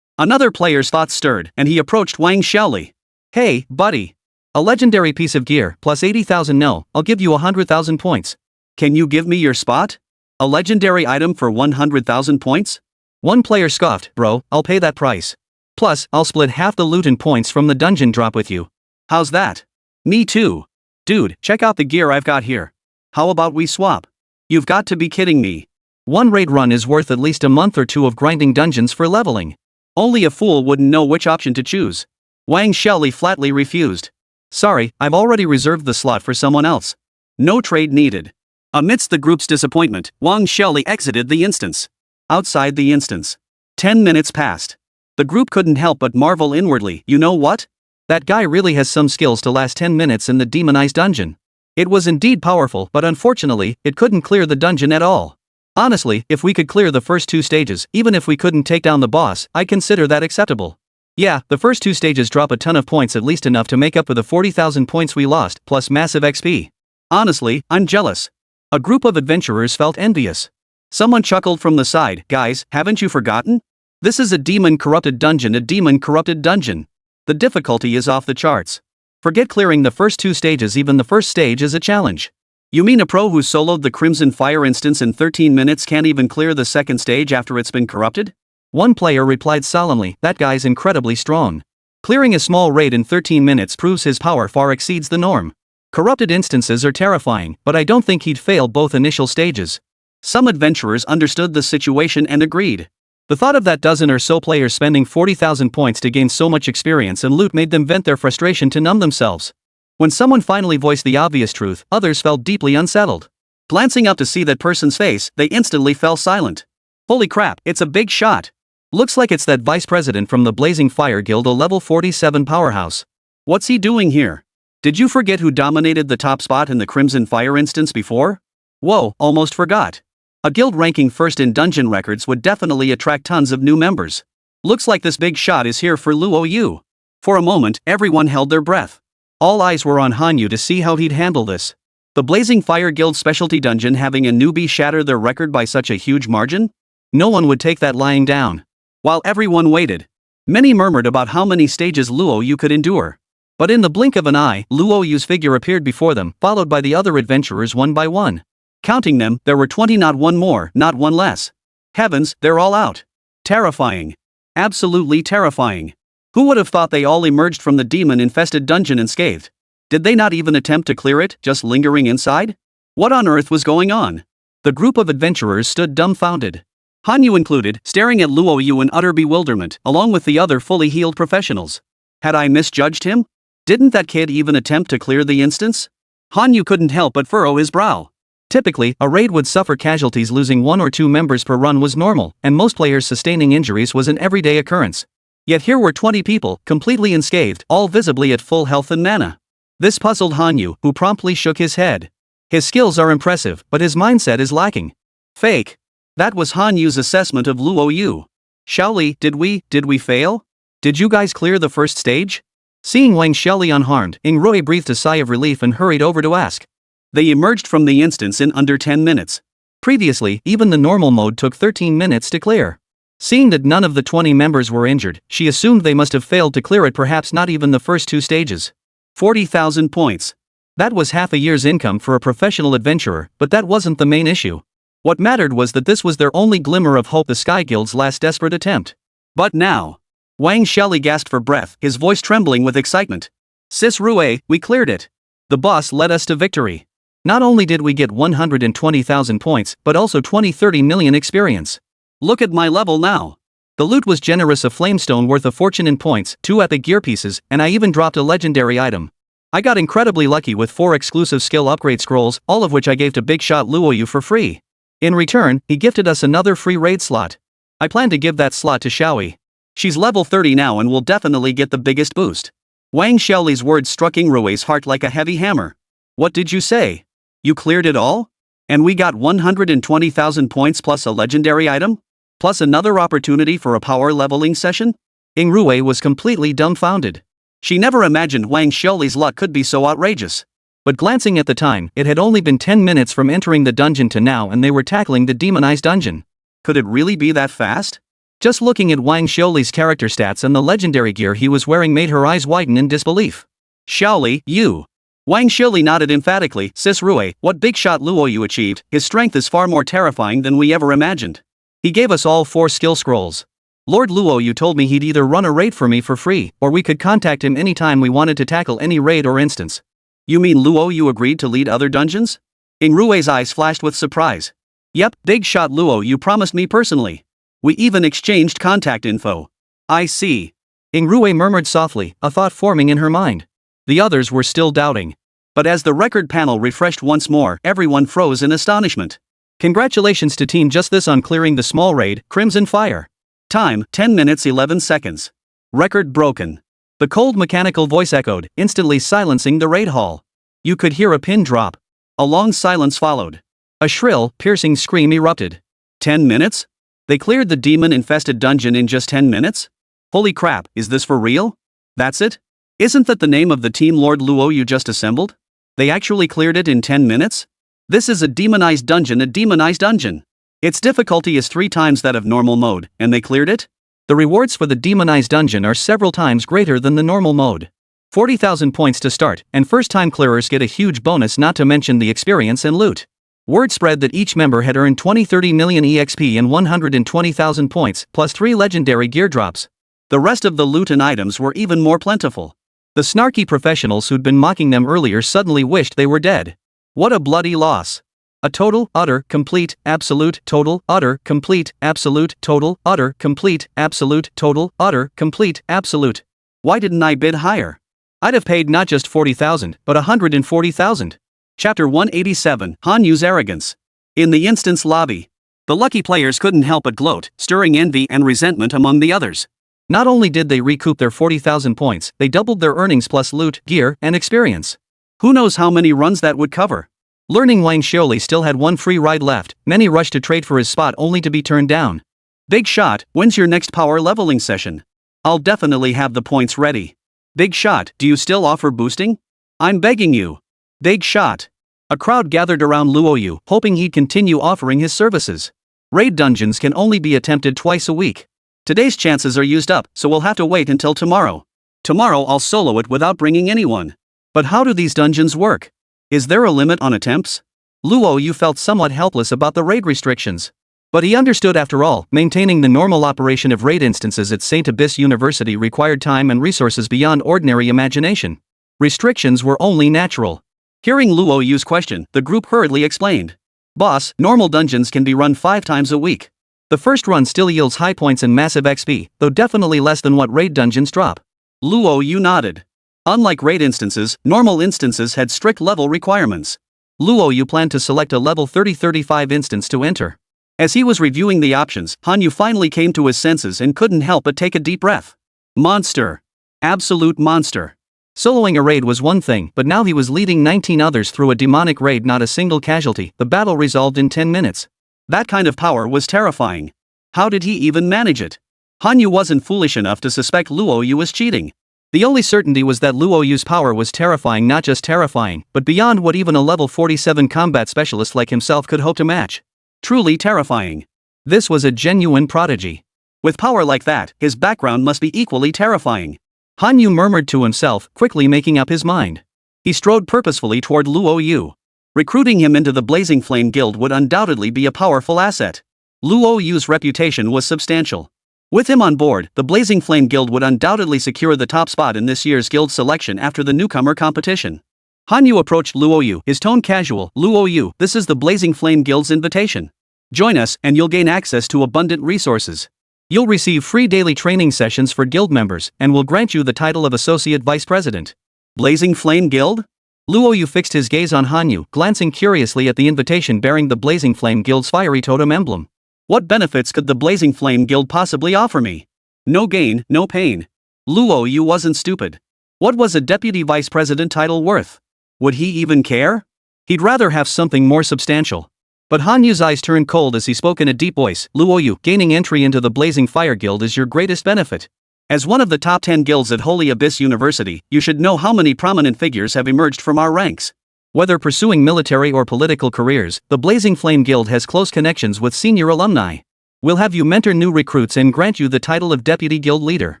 Another player's thoughts stirred, and he approached Wang Xiaoli. "Hey, buddy. A legendary piece of gear, plus 80,000. No, I'll give you 100,000 points. Can you give me your spot? A legendary item for 100,000 points?" One player scoffed. "Bro, I'll pay that price. Plus, I'll split half the loot and points from the dungeon drop with you." "How's that?" "Me too. Dude, check out the gear I've got here. How about we swap?" "You've got to be kidding me. One raid run is worth at least a month or 2 of grinding dungeons for leveling. Only a fool wouldn't know which option to choose." Wang Xiaoli flatly refused. "Sorry, I've already reserved the slot for someone else. No trade needed." Amidst the group's disappointment, Wang Xiaoli exited the instance. Outside the instance, 10 minutes passed. The group couldn't help but marvel inwardly. You know what? That guy really has some skills to last 10 minutes in the demonized dungeon. It was indeed powerful, but unfortunately, it couldn't clear the dungeon at all. Honestly, if we could clear the first 2 stages, even if we couldn't take down the boss, I'd consider that acceptable. Yeah, the first 2 stages drop a ton of points, at least enough to make up for the 40,000 points we lost, plus massive XP. Honestly, I'm jealous. A group of adventurers felt envious. Someone chuckled from the side, guys, haven't you forgotten? This is a demon-corrupted dungeon, a demon-corrupted dungeon. The difficulty is off the charts. Forget clearing the first 2 stages, even the first stage is a challenge. You mean a pro who soloed the Crimson Fire instance in 13 minutes can't even clear the second stage after it's been corrupted? One player replied solemnly, that guy's incredibly strong. Clearing a small raid in 13 minutes proves his power far exceeds the norm. Corrupted instances are terrifying, but I don't think he'd fail both initial stages. Some adventurers understood the situation and agreed. The thought of that dozen or so players spending 40,000 points to gain so much experience and loot made them vent their frustration to numb themselves. When someone finally voiced the obvious truth, others felt deeply unsettled. Glancing up to see that person's face, they instantly fell silent. Holy crap, it's a big shot. Looks like it's that vice president from the Blazing Fire Guild, a level 47 powerhouse. What's he doing here? Did you forget who dominated the top spot in the Crimson Fire instance before? Whoa, almost forgot. A guild ranking first in dungeon records would definitely attract tons of new members. Looks like this big shot is here for Luo Yu. For a moment, everyone held their breath. All eyes were on Han Yu to see how he'd handle this. The Blazing Fire Guild specialty dungeon having a newbie shatter their record by such a huge margin? No one would take that lying down. While everyone waited, many murmured about how many stages Luo Yu could endure. But in the blink of an eye, Luo Yu's figure appeared before them, followed by the other adventurers one by one. Counting them, there were 20, not one more, not one less. Heavens, they're all out. Terrifying. Absolutely terrifying. Who would have thought they all emerged from the demon-infested dungeon unscathed? Did they not even attempt to clear it, just lingering inside? What on earth was going on? The group of adventurers stood dumbfounded. Han Yu included, staring at Luo Yu in utter bewilderment, along with the other fully healed professionals. Had I misjudged him? Didn't that kid even attempt to clear the instance? Han Yu couldn't help but furrow his brow. Typically, a raid would suffer casualties. Losing 1 or 2 members per run was normal, and most players sustaining injuries was an everyday occurrence. Yet here were 20 people, completely unscathed, all visibly at full health and mana. This puzzled Han Yu, who promptly shook his head. His skills are impressive, but his mindset is lacking. Fake. That was Han Yu's assessment of Luo Yu. Xiaoli, did we fail? Did you guys clear the first stage? Seeing Wang Xiaoli unharmed, Rui breathed a sigh of relief and hurried over to ask. They emerged from the instance in under 10 minutes. Previously, even the normal mode took 13 minutes to clear. Seeing that none of the 20 members were injured, she assumed they must have failed to clear it, perhaps not even the first 2 stages. 40,000 points. That was half a year's income for a professional adventurer, but that wasn't the main issue. What mattered was that this was their only glimmer of hope, the Sky Guild's last desperate attempt. But now, Wang Xiaoli gasped for breath, his voice trembling with excitement. Sis Rui, we cleared it. The boss led us to victory. Not only did we get 120,000 points, but also 30 million experience. Look at my level now. The loot was generous, a flamestone worth a fortune in points, 2 epic gear pieces, and I even dropped a legendary item. I got incredibly lucky with 4 exclusive skill upgrade scrolls, all of which I gave to Big Shot Luo Yu for free. In return, he gifted us another free raid slot. I plan to give that slot to Xiaoli. She's level 30 now and will definitely get the biggest boost. Wang Xiaoli's words struck Rui's heart like a heavy hammer. What did you say? You cleared it all? And we got 120,000 points plus a legendary item? Plus another opportunity for a power leveling session? Rui was completely dumbfounded. She never imagined Wang Xiaoli's luck could be so outrageous. But glancing at the time, it had only been 10 minutes from entering the dungeon to now, and they were tackling the demonized dungeon. Could it really be that fast? Just looking at Wang Xiaoli's character stats and the legendary gear he was wearing made her eyes widen in disbelief. Xiaoli, you. Wang Xiaoli nodded emphatically. Sis Rui, what Big Shot Luo Yu achieved, his strength is far more terrifying than we ever imagined. He gave us all 4 skill scrolls. Lord Luo Yu told me he'd either run a raid for me for free, or we could contact him anytime we wanted to tackle any raid or instance. You mean Luo Yu agreed to lead other dungeons? Rui's eyes flashed with surprise. Yep, Big Shot Luo Yu promised me personally. We even exchanged contact info. I see. Rui murmured softly, a thought forming in her mind. The others were still doubting. But as the record panel refreshed once more, everyone froze in astonishment. Congratulations to Team Just This on clearing the small raid, Crimson Fire. Time, 10 minutes 11 seconds. Record broken. The cold mechanical voice echoed, instantly silencing the raid hall. You could hear a pin drop. A long silence followed. A shrill, piercing scream erupted. 10 minutes? They cleared the demon-infested dungeon in just 10 minutes? Holy crap, is this for real? That's it? Isn't that the name of the team Lord Luo Yu just assembled? They actually cleared it in 10 minutes? This is a demonized dungeon. Its difficulty is 3 times that of normal mode, and they cleared it? The rewards for the demonized dungeon are several times greater than the normal mode. 40,000 points to start, and first-time clearers get a huge bonus, not to mention the experience and loot. Word spread that each member had earned 30 million EXP and 120,000 points, plus 3 legendary gear drops. The rest of the loot and items were even more plentiful. The snarky professionals who'd been mocking them earlier suddenly wished they were dead. What a bloody loss. A total, utter, complete, absolute, total, utter, complete, absolute, total, utter, complete, absolute, total, utter, complete, absolute. Why didn't I bid higher? I'd have paid not just 40,000, but 140,000. Chapter 187, Han Yu's Arrogance. In the instance lobby, the lucky players couldn't help but gloat, stirring envy and resentment among the others. Not only did they recoup their 40,000 points, they doubled their earnings plus loot, gear, and experience. Who knows how many runs that would cover? Learning Wang Xiaoli still had one free ride left. Many rushed to trade for his spot only to be turned down. Big shot, when's your next power leveling session? I'll definitely have the points ready. Big shot, do you still offer boosting? I'm begging you. Big shot. A crowd gathered around Luo Yu, hoping he'd continue offering his services. Raid dungeons can only be attempted twice a week. Today's chances are used up, so we'll have to wait until tomorrow. Tomorrow I'll solo it without bringing anyone. But how do these dungeons work? Is there a limit on attempts? Luo Yu felt somewhat helpless about the raid restrictions. But he understood, after all, maintaining the normal operation of raid instances at St. Abyss University required time and resources beyond ordinary imagination. Restrictions were only natural. Hearing Luo Yu's question, the group hurriedly explained. Boss, normal dungeons can be run 5 times a week. The first run still yields high points and massive XP, though definitely less than what raid dungeons drop. Luo Yu nodded. Unlike raid instances, normal instances had strict level requirements. Luo Yu planned to select a level 30-35 instance to enter. As he was reviewing the options, Han Yu finally came to his senses and couldn't help but take a deep breath. Monster. Absolute monster. Soloing a raid was one thing, but now he was leading 19 others through a demonic raid, not a single casualty. The battle resolved in 10 minutes. That kind of power was terrifying. How did he even manage it? Han Yu wasn't foolish enough to suspect Luo Yu was cheating. The only certainty was that Luo Yu's power was terrifying, not just terrifying, but beyond what even a level 47 combat specialist like himself could hope to match. Truly terrifying. This was a genuine prodigy. With power like that, his background must be equally terrifying. Han Yu murmured to himself, quickly making up his mind. He strode purposefully toward Luo Yu. Recruiting him into the Blazing Flame Guild would undoubtedly be a powerful asset. Luo Yu's reputation was substantial. With him on board, the Blazing Flame Guild would undoubtedly secure the top spot in this year's guild selection after the newcomer competition. Han Yu approached Luo Yu, his tone casual. Luo Yu, this is the Blazing Flame Guild's invitation. Join us, and you'll gain access to abundant resources. You'll receive free daily training sessions for guild members, and we'll grant you the title of Associate Vice President. Blazing Flame Guild? Luo Yu fixed his gaze on Han Yu, glancing curiously at the invitation bearing the Blazing Flame Guild's fiery totem emblem. What benefits could the Blazing Flame Guild possibly offer me? No gain, no pain. Luo Yu wasn't stupid. What was a deputy vice president title worth? Would he even care? He'd rather have something more substantial. But Han Yu's eyes turned cold as he spoke in a deep voice. Luo Yu, gaining entry into the Blazing Fire Guild is your greatest benefit. As one of the top 10 guilds at Holy Abyss University, you should know how many prominent figures have emerged from our ranks. Whether pursuing military or political careers, the Blazing Flame Guild has close connections with senior alumni. We'll have you mentor new recruits and grant you the title of Deputy Guild Leader.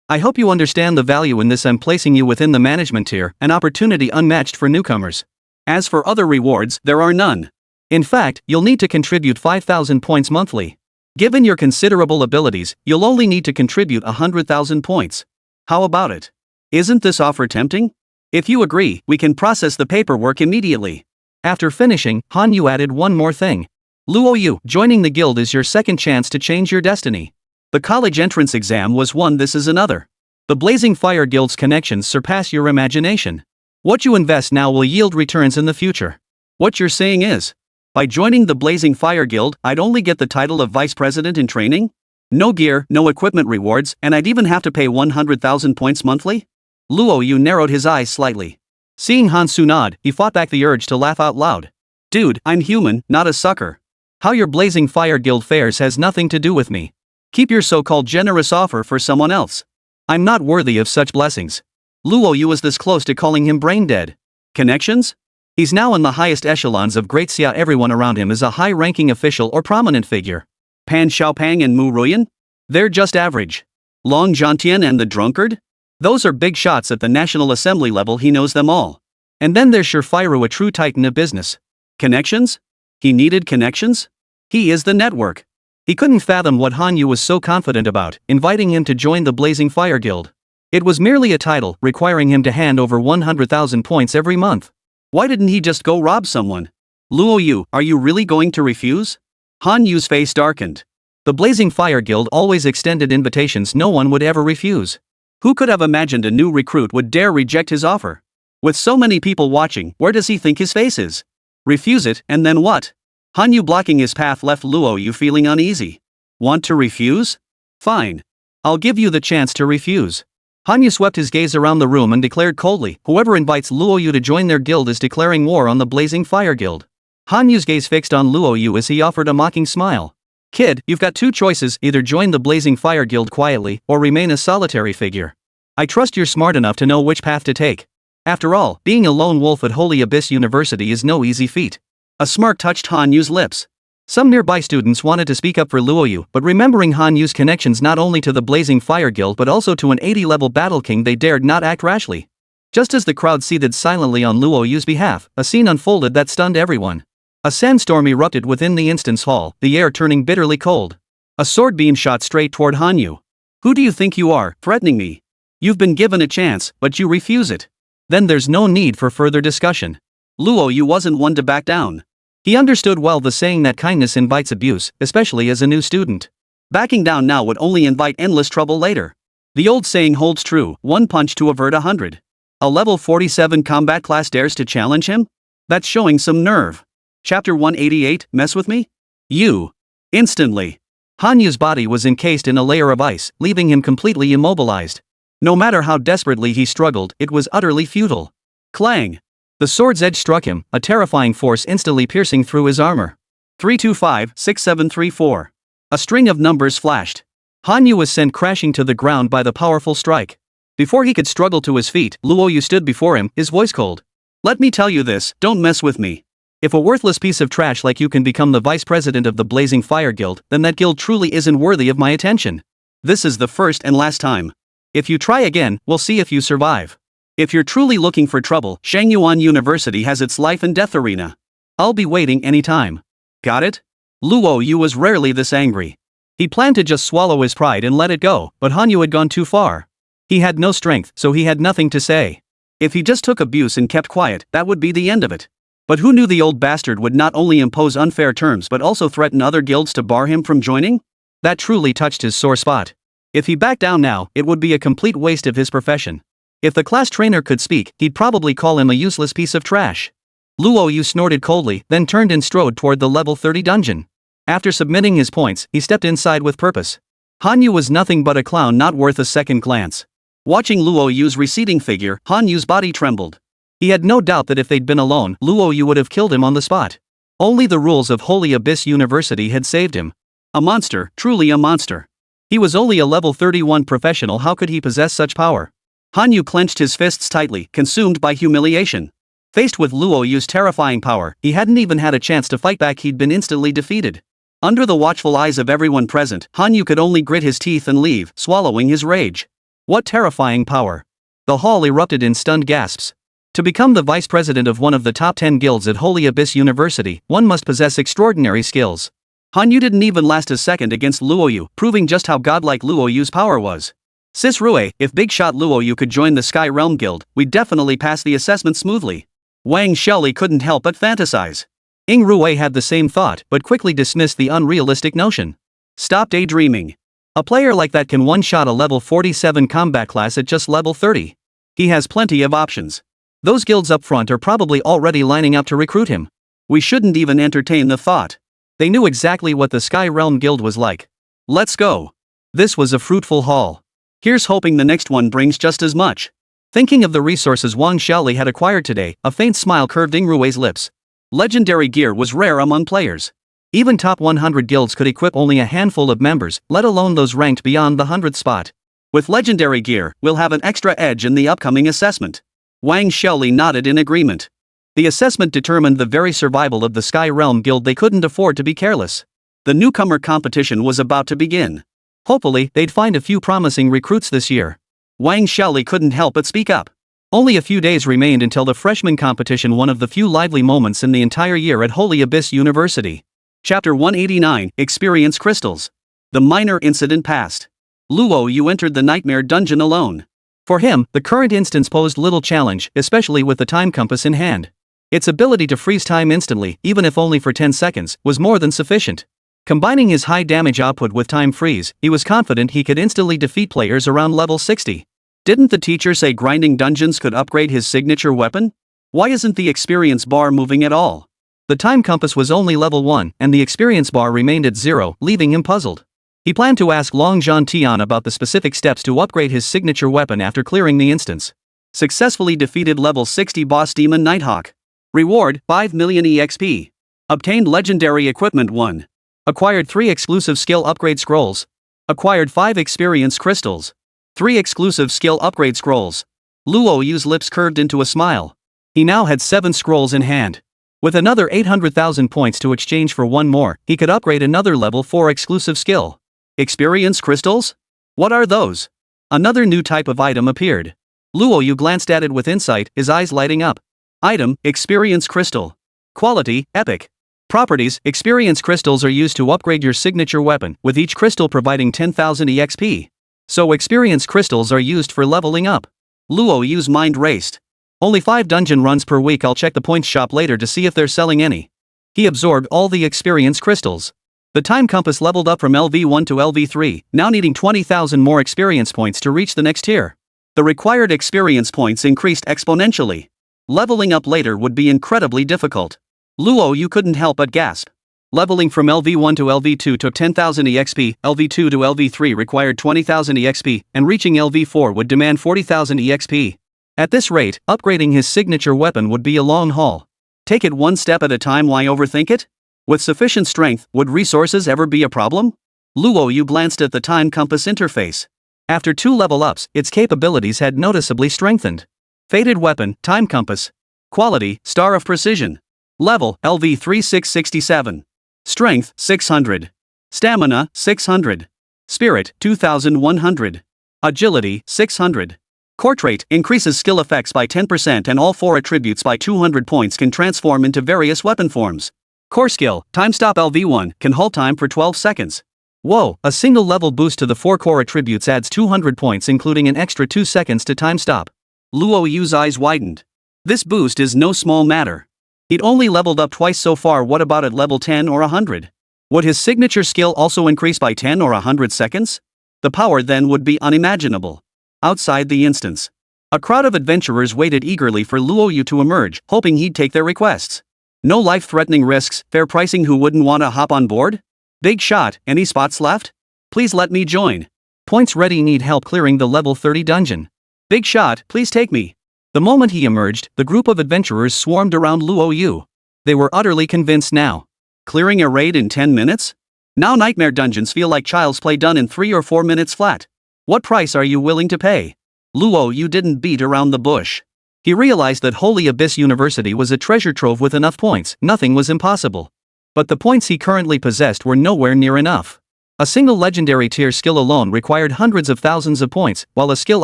I hope you understand the value in this. I'm placing you within the management tier, an opportunity unmatched for newcomers. As for other rewards, there are none. In fact, you'll need to contribute 5,000 points monthly. Given your considerable abilities, you'll only need to contribute 100,000 points. How about it? Isn't this offer tempting? If you agree, we can process the paperwork immediately. After finishing, Han Yu added one more thing. Luo Yu, joining the guild is your second chance to change your destiny. The college entrance exam was one, this is another. The Blazing Fire Guild's connections surpass your imagination. What you invest now will yield returns in the future. What you're saying is, by joining the Blazing Fire Guild, I'd only get the title of Vice President in training? No gear, no equipment rewards, and I'd even have to pay 100,000 points monthly? Luo Yu narrowed his eyes slightly. Seeing Han Su nod, he fought back the urge to laugh out loud. Dude, I'm human, not a sucker. How your Blazing Fire Guild fares has nothing to do with me. Keep your so-called generous offer for someone else. I'm not worthy of such blessings. Luo Yu was this close to calling him brain dead. Connections? He's now in the highest echelons of Great Xia. Everyone around him is a high-ranking official or prominent figure. Pan Xiaopang and Mu Ruyan? They're just average. Long Zhantian and the drunkard? Those are big shots at the National Assembly level. He knows them all. And then there's Shirfiru, a true titan of business. Connections? He needed connections? He is the network. He couldn't fathom what Han Yu was so confident about, inviting him to join the Blazing Fire Guild. It was merely a title, requiring him to hand over 100,000 points every month. Why didn't he just go rob someone? Luo Yu, are you really going to refuse? Han Yu's face darkened. The Blazing Fire Guild always extended invitations no one would ever refuse. Who could have imagined a new recruit would dare reject his offer? With so many people watching, where does he think his face is? Refuse it, and then what? Han Yu blocking his path left Luo Yu feeling uneasy. Want to refuse? Fine. I'll give you the chance to refuse. Han Yu swept his gaze around the room and declared coldly, whoever invites Luo Yu to join their guild is declaring war on the Blazing Fire Guild. Han Yu's gaze fixed on Luo Yu as he offered a mocking smile. Kid, you've got two choices, either join the Blazing Fire Guild quietly, or remain a solitary figure. I trust you're smart enough to know which path to take. After all, being a lone wolf at Holy Abyss University is no easy feat. A smirk touched Han Yu's lips. Some nearby students wanted to speak up for Luo Yu, but remembering Han Yu's connections not only to the Blazing Fire Guild but also to an 80-level Battle King, they dared not act rashly. Just as the crowd seethed silently on Luo Yu's behalf, a scene unfolded that stunned everyone. A sandstorm erupted within the instance hall, the air turning bitterly cold. A sword beam shot straight toward Han Yu. Who do you think you are, threatening me? You've been given a chance, but you refuse it. Then there's no need for further discussion. Luo Yu wasn't one to back down. He understood well the saying that kindness invites abuse, especially as a new student. Backing down now would only invite endless trouble later. The old saying holds true, one punch to avert 100. A level 47 combat class dares to challenge him? That's showing some nerve. Chapter 188, mess with me? You. Instantly. Han Yu's body was encased in a layer of ice, leaving him completely immobilized. No matter how desperately he struggled, it was utterly futile. Clang! The sword's edge struck him, a terrifying force instantly piercing through his armor. 325-6734. A string of numbers flashed. Han Yu was sent crashing to the ground by the powerful strike. Before he could struggle to his feet, Luo Yu stood before him, his voice cold. Let me tell you this, don't mess with me. If a worthless piece of trash like you can become the vice president of the Blazing Fire Guild, then that guild truly isn't worthy of my attention. This is the first and last time. If you try again, we'll see if you survive. If you're truly looking for trouble, Shangyuan University has its life and death arena. I'll be waiting anytime. Got it? Luo Yu was rarely this angry. He planned to just swallow his pride and let it go, but Han Yu had gone too far. He had no strength, so he had nothing to say. If he just took abuse and kept quiet, that would be the end of it. But who knew the old bastard would not only impose unfair terms but also threaten other guilds to bar him from joining? That truly touched his sore spot. If he backed down now, it would be a complete waste of his profession. If the class trainer could speak, he'd probably call him a useless piece of trash. Luo Yu snorted coldly, then turned and strode toward the level 30 dungeon. After submitting his points, he stepped inside with purpose. Han Yu was nothing but a clown not worth a second glance. Watching Luo Yu's receding figure, Han Yu's body trembled. He had no doubt that if they'd been alone, Luo Yu would have killed him on the spot. Only the rules of Holy Abyss University had saved him. A monster, truly a monster. He was only a level 31 professional, how could he possess such power? Han Yu clenched his fists tightly, consumed by humiliation. Faced with Luo Yu's terrifying power, he hadn't even had a chance to fight back, he'd been instantly defeated. Under the watchful eyes of everyone present, Han Yu could only grit his teeth and leave, swallowing his rage. What terrifying power! The hall erupted in stunned gasps. To become the vice president of one of the top 10 guilds at Holy Abyss University, one must possess extraordinary skills. Han Yu didn't even last a second against Luo Yu, proving just how godlike Luo Yu's power was. Sis Rue, if Big Shot Luo Yu could join the Sky Realm Guild, we'd definitely pass the assessment smoothly. Wang Shelley couldn't help but fantasize. Ying Rue had the same thought, but quickly dismissed the unrealistic notion. Stop daydreaming. A player like that can one-shot a level 47 combat class at just level 30. He has plenty of options. Those guilds up front are probably already lining up to recruit him. We shouldn't even entertain the thought. They knew exactly what the Sky Realm Guild was like. Let's go. This was a fruitful haul. Here's hoping the next one brings just as much. Thinking of the resources Wang Xiaoli had acquired today, a faint smile curved Ying Rue's lips. Legendary gear was rare among players. Even top 100 guilds could equip only a handful of members, let alone those ranked beyond the 100th spot. With legendary gear, we'll have an extra edge in the upcoming assessment. Wang Xiaoli nodded in agreement. The assessment determined the very survival of the Sky Realm Guild. They couldn't afford to be careless. The newcomer competition was about to begin. Hopefully, they'd find a few promising recruits this year. Wang Xiaoli couldn't help but speak up. Only a few days remained until the freshman competition, one of the few lively moments in the entire year at Holy Abyss University. Chapter 189, Experience Crystals. The minor incident passed. Luo Yu entered the nightmare dungeon alone. For him, the current instance posed little challenge, especially with the time compass in hand. Its ability to freeze time instantly, even if only for 10 seconds, was more than sufficient. Combining his high damage output with time freeze, he was confident he could instantly defeat players around level 60. Didn't the teacher say grinding dungeons could upgrade his signature weapon? Why isn't the experience bar moving at all? The time compass was only level 1, and the experience bar remained at 0, leaving him puzzled. He planned to ask Long Zhan Tian about the specific steps to upgrade his signature weapon after clearing the instance. Successfully defeated level 60 boss demon Nighthawk. Reward, 5 million EXP. Obtained legendary equipment 1. Acquired 3 exclusive skill upgrade scrolls. Acquired 5 experience crystals. 3 exclusive skill upgrade scrolls. Luo Yu's lips curved into a smile. He now had 7 scrolls in hand. With another 800,000 points to exchange for 1 more, he could upgrade another level 4 exclusive skill. Experience crystals? What are those? Another new type of item appeared. Luo Yu glanced at it with insight, his eyes lighting up. Item, experience crystal. Quality, epic. Properties, experience crystals are used to upgrade your signature weapon, with each crystal providing 10,000 EXP. So experience crystals are used for leveling up. Luo Yu's mind raced. Only 5 dungeon runs per week. I'll check the points shop later to see if they're selling any. He absorbed all the experience crystals. The time compass leveled up from LV1 to LV3, now needing 20,000 more experience points to reach the next tier. The required experience points increased exponentially. Leveling up later would be incredibly difficult. Luo Yu couldn't help but gasp. Leveling from LV1 to LV2 took 10,000 EXP, LV2 to LV3 required 20,000 EXP, and reaching LV4 would demand 40,000 EXP. At this rate, upgrading his signature weapon would be a long haul. Take it one step at a time. Why overthink it? With sufficient strength, would resources ever be a problem? Luo Yu glanced at the time compass interface. After 2 level ups, its capabilities had noticeably strengthened. Fated weapon, time compass. Quality, star of precision. Level, LV 3667. Strength, 600. Stamina, 600. Spirit, 2100. Agility, 600. Core trait, increases skill effects by 10% and all 4 attributes by 200 points, can transform into various weapon forms. Core skill, time stop LV1, can hold time for 12 seconds. Whoa, a single level boost to the 4 core attributes adds 200 points, including an extra 2 seconds to time stop. Luo Yu's eyes widened. This boost is no small matter. He'd only leveled up twice so far. What about at level 10 or 100? Would his signature skill also increase by 10 or 100 seconds? The power then would be unimaginable. Outside the instance, a crowd of adventurers waited eagerly for Luo Yu to emerge, hoping he'd take their requests. No life-threatening risks, fair pricing. Who wouldn't want to hop on board? Big shot, any spots left? Please let me join. Points ready, need help clearing the level 30 dungeon. Big shot, please take me. The moment he emerged, the group of adventurers swarmed around Luo Yu. They were utterly convinced now. Clearing a raid in 10 minutes? Now nightmare dungeons feel like child's play, done in 3 or 4 minutes flat. What price are you willing to pay? Luo Yu didn't beat around the bush. He realized that Holy Abyss University was a treasure trove with enough points, nothing was impossible. But the points he currently possessed were nowhere near enough. A single legendary tier skill alone required hundreds of thousands of points, while a skill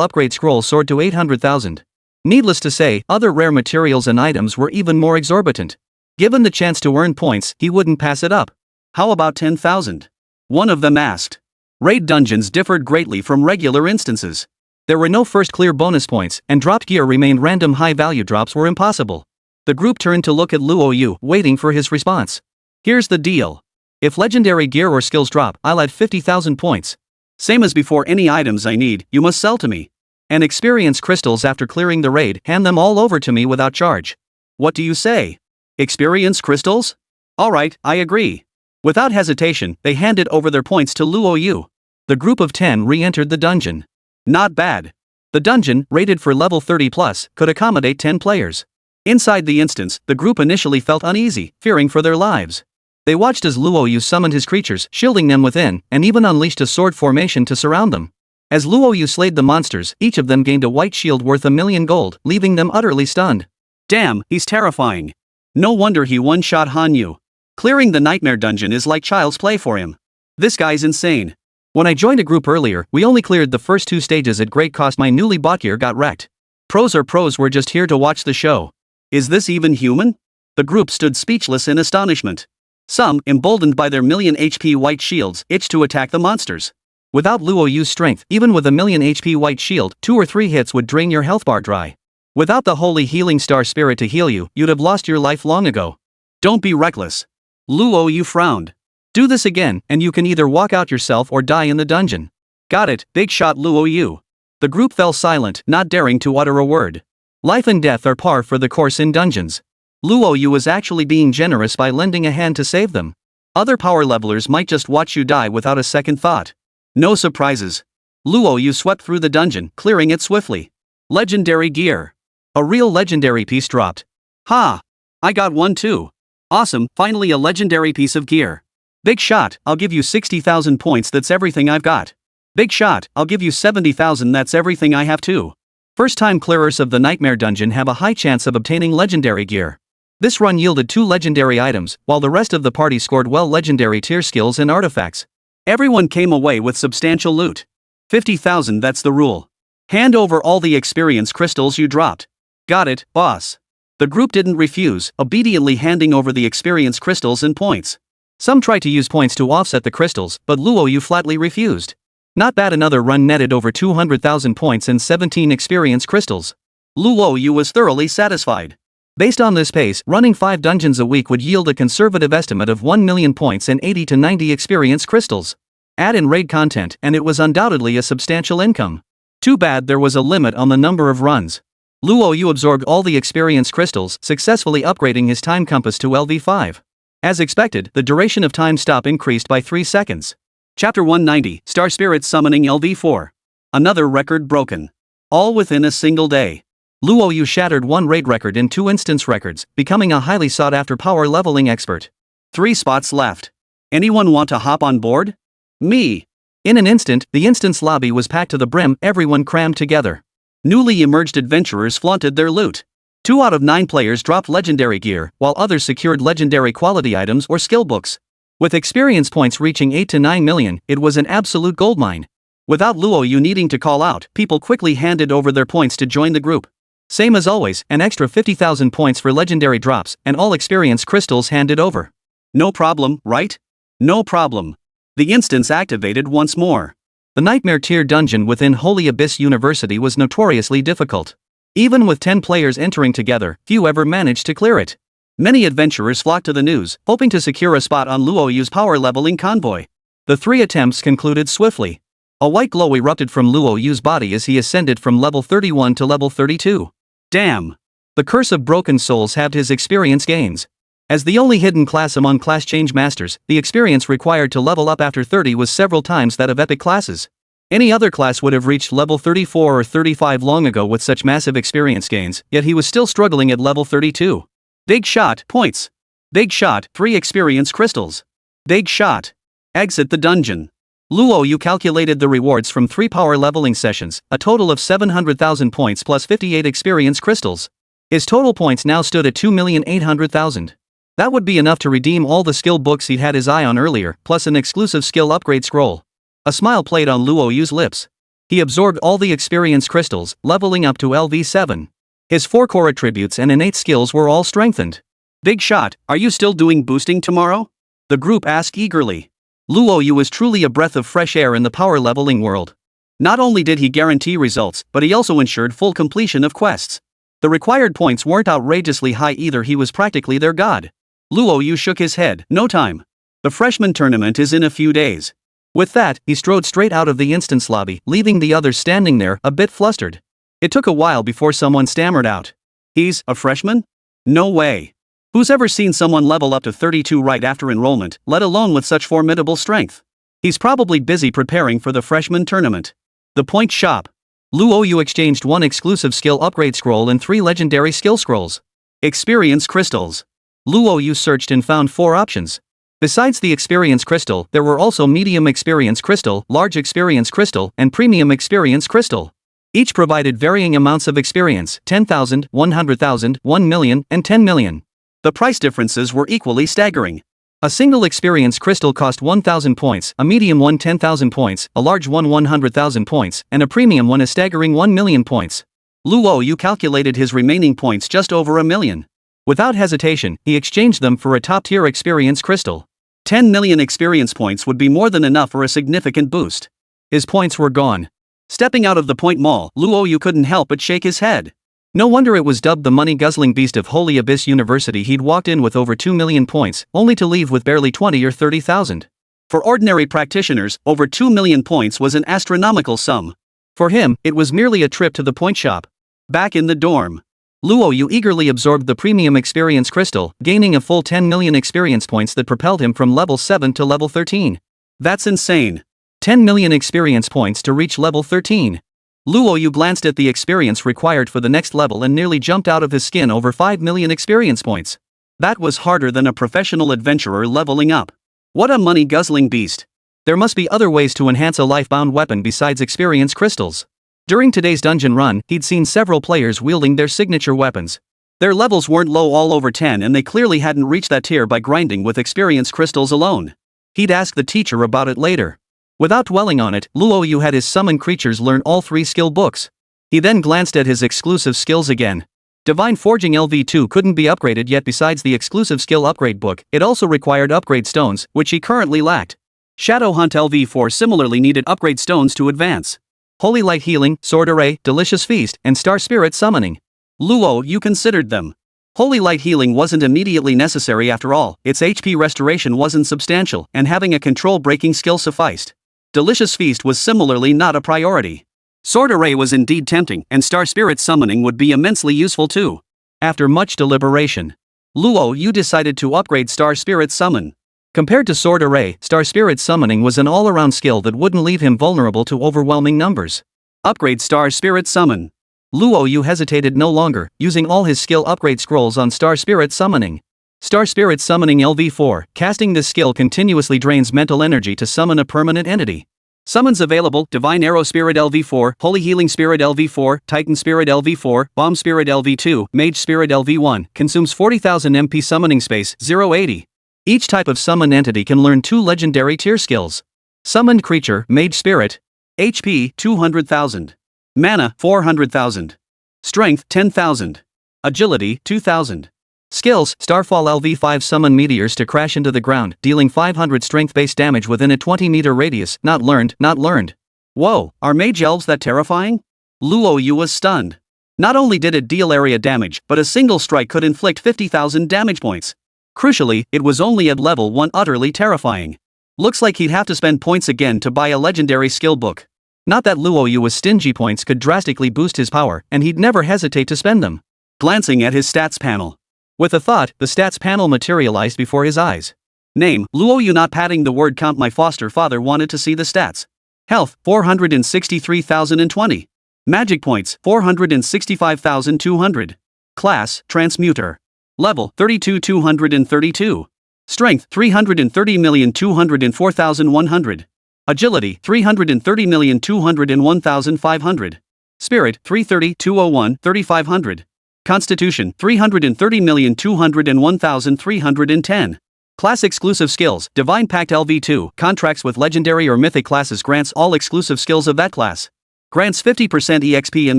upgrade scroll soared to 800,000. Needless to say, other rare materials and items were even more exorbitant. Given the chance to earn points, he wouldn't pass it up. How about 10,000? One of them asked. Raid dungeons differed greatly from regular instances. There were no first clear bonus points, and dropped gear remained random. High value drops were impossible. The group turned to look at Luo Yu, waiting for his response. Here's the deal. If legendary gear or skills drop, I'll add 50,000 points. Same as before. Any items I need, you must sell to me. And experience crystals after clearing the raid, hand them all over to me without charge. What do you say? Experience crystals? Alright, I agree. Without hesitation, they handed over their points to Luo Yu. The group of 10 re-entered the dungeon. Not bad. The dungeon, rated for level 30+, could accommodate 10 players. Inside the instance, the group initially felt uneasy, fearing for their lives. They watched as Luo Yu summoned his creatures, shielding them within, and even unleashed a sword formation to surround them. As Luo Yu slayed the monsters, each of them gained a white shield worth 1,000,000 gold, leaving them utterly stunned. Damn, he's terrifying. No wonder he one-shot Han Yu. Clearing the nightmare dungeon is like child's play for him. This guy's insane. When I joined a group earlier, we only cleared the first 2 stages at great cost. My newly bought gear got wrecked. Pros are pros, we're just here to watch the show. Is this even human? The group stood speechless in astonishment. Some, emboldened by their 1,000,000 HP white shields, itched to attack the monsters. Without Luo Yu's strength, even with a 1,000,000 HP white shield, 2 or 3 hits would drain your health bar dry. Without the holy healing star spirit to heal you, you'd have lost your life long ago. Don't be reckless. Luo Yu frowned. Do this again, and you can either walk out yourself or die in the dungeon. Got it, big shot Luo Yu. The group fell silent, not daring to utter a word. Life and death are par for the course in dungeons. Luo Yu was actually being generous by lending a hand to save them. Other power levelers might just watch you die without a second thought. No surprises. Luo Yu swept through the dungeon, clearing it swiftly. Legendary gear. A real legendary piece dropped. Ha! I got one too. Awesome, finally a legendary piece of gear. Big shot, I'll give you 60,000 points, that's everything I've got. Big shot, I'll give you 70,000, that's everything I have too. First-time clearers of the Nightmare Dungeon have a high chance of obtaining legendary gear. This run yielded 2 legendary items, while the rest of the party scored well legendary tier skills and artifacts. Everyone came away with substantial loot. 50,000, that's the rule. Hand over all the experience crystals you dropped. Got it, boss. The group didn't refuse, obediently handing over the experience crystals and points. Some tried to use points to offset the crystals, but Luo Yu flatly refused. Not bad, another run netted over 200,000 points and 17 experience crystals. Luo Yu was thoroughly satisfied. Based on this pace, running 5 dungeons a week would yield a conservative estimate of 1,000,000 points and 80 to 90 experience crystals. Add in raid content, and it was undoubtedly a substantial income. Too bad there was a limit on the number of runs. Luo Yu absorbed all the experience crystals, successfully upgrading his time compass to LV5. As expected, the duration of time stop increased by 3 seconds. Chapter 190, Star Spirits Summoning LV4. Another record broken. All within a single day. Luo Yu shattered 1 raid record and 2 instance records, becoming a highly sought-after power leveling expert. 3 spots left. Anyone want to hop on board? Me. In an instant, the instance lobby was packed to the brim, everyone crammed together. Newly emerged adventurers flaunted their loot. 2 out of 9 players dropped legendary gear, while others secured legendary quality items or skill books. With experience points reaching 8 to 9 million, it was an absolute goldmine. Without Luo Yu needing to call out, people quickly handed over their points to join the group. Same as always, an extra 50,000 points for legendary drops, and all experience crystals handed over. No problem, right? No problem. The instance activated once more. The Nightmare Tier dungeon within Holy Abyss University was notoriously difficult. Even with 10 players entering together, few ever managed to clear it. Many adventurers flocked to the news, hoping to secure a spot on Luo Yu's power leveling convoy. The 3 attempts concluded swiftly. A white glow erupted from Luo Yu's body as he ascended from level 31 to level 32. Damn! The Curse of Broken Souls halved his experience gains. As the only hidden class among class change masters, the experience required to level up after 30 was several times that of epic classes. Any other class would have reached level 34 or 35 long ago with such massive experience gains, yet he was still struggling at level 32. Big shot, points. Big shot, 3 experience crystals. Big shot. Exit the dungeon. Luo Yu calculated the rewards from 3 power leveling sessions, a total of 700,000 points plus 58 experience crystals. His total points now stood at 2,800,000. That would be enough to redeem all the skill books he'd had his eye on earlier, plus an exclusive skill upgrade scroll. A smile played on Luo Yu's lips. He absorbed all the experience crystals, leveling up to LV7. His 4 core attributes and innate skills were all strengthened. Big shot, are you still doing boosting tomorrow? The group asked eagerly. Luo Yu was truly a breath of fresh air in the power leveling world. Not only did he guarantee results, but he also ensured full completion of quests. The required points weren't outrageously high either, he was practically their god. Luo Yu shook his head, no time. The freshman tournament is in a few days. With that, he strode straight out of the instance lobby, leaving the others standing there, a bit flustered. It took a while before someone stammered out. He's a freshman? No way. Who's ever seen someone level up to 32 right after enrollment, let alone with such formidable strength? He's probably busy preparing for the freshman tournament. The point shop. Luo Yu exchanged 1 exclusive skill upgrade scroll and 3 legendary skill scrolls. Experience crystals. Luo Yu searched and found 4 options. Besides the experience crystal, there were also medium experience crystal, large experience crystal, and premium experience crystal. Each provided varying amounts of experience: 10,000, 100,000, 1 million, and 10 million. The price differences were equally staggering. A single experience crystal cost 1,000 points, a medium one 10,000 points, a large one 100,000 points, and a premium one a staggering 1 million points. Luo Yu calculated his remaining points just over a million. Without hesitation, he exchanged them for a top-tier experience crystal. 10 million experience points would be more than enough for a significant boost. His points were gone. Stepping out of the point mall, Luo Yu couldn't help but shake his head. No wonder it was dubbed the money-guzzling beast of Holy Abyss University. He'd walked in with over 2 million points, only to leave with barely 20 or 30,000. For ordinary practitioners, over 2 million points was an astronomical sum. For him, it was merely a trip to the point shop. Back in the dorm, Luo Yu eagerly absorbed the premium experience crystal, gaining a full 10 million experience points that propelled him from level 7 to level 13. That's insane. 10 million experience points to reach level 13. Luo Yu glanced at the experience required for the next level and nearly jumped out of his skin over 5 million experience points. That was harder than a professional adventurer leveling up. What a money-guzzling beast. There must be other ways to enhance a life-bound weapon besides experience crystals. During today's dungeon run, he'd seen several players wielding their signature weapons. Their levels weren't low, all over 10, and they clearly hadn't reached that tier by grinding with experience crystals alone. He'd ask the teacher about it later. Without dwelling on it, Luo Yu had his summon creatures learn all 3 skill books. He then glanced at his exclusive skills again. Divine Forging LV2 couldn't be upgraded yet. Besides the exclusive skill upgrade book, it also required upgrade stones, which he currently lacked. Shadow Hunt LV4 similarly needed upgrade stones to advance. Holy Light Healing, Sword Array, Delicious Feast, and Star Spirit Summoning. Luo Yu considered them. Holy Light Healing wasn't immediately necessary after all, its HP restoration wasn't substantial, and having a control-breaking skill sufficed. Delicious Feast was similarly not a priority. Sword Array was indeed tempting, and Star Spirit Summoning would be immensely useful too. After much deliberation, Luo Yu decided to upgrade Star Spirit Summon. Compared to Sword Array, Star Spirit Summoning was an all-around skill that wouldn't leave him vulnerable to overwhelming numbers. Upgrade Star Spirit Summon. Luo Yu hesitated no longer, using all his skill upgrade scrolls on Star Spirit Summoning. Star Spirit Summoning LV4, casting this skill continuously drains mental energy to summon a permanent entity. Summons available: Divine Arrow Spirit LV4, Holy Healing Spirit LV4, Titan Spirit LV4, Bomb Spirit LV2, Mage Spirit LV1, consumes 40,000 MP summoning space, 080. Each type of summoned entity can learn 2 legendary tier skills. Summoned creature, Mage Spirit. HP, 200,000. Mana, 400,000. Strength, 10,000. Agility, 2,000. Skills: Starfall LV5, summon meteors to crash into the ground, dealing 500 strength-based damage within a 20-meter radius. Not learned, not learned. Whoa, are mage elves that terrifying? Luo Yu was stunned. Not only did it deal area damage, but a single strike could inflict 50,000 damage points. Crucially, it was only at level 1, utterly terrifying. Looks like he'd have to spend points again to buy a legendary skill book. Not that Luo Yu was stingy, points could drastically boost his power, and he'd never hesitate to spend them. Glancing at his stats panel. With a thought, the stats panel materialized before his eyes. Name: Luo Yu. Not padding the word count. My foster father wanted to see the stats. Health: 463,020. Magic points: 465,200. Class: Transmuter. Level: 32,232. Strength: 330,204,100. Agility: 330,201,500. Spirit: 330,201, 3,500. Constitution: 330,201,310. Class exclusive skills: Divine Pact LV2, contracts with legendary or mythic classes, grants all exclusive skills of that class. Grants 50% EXP and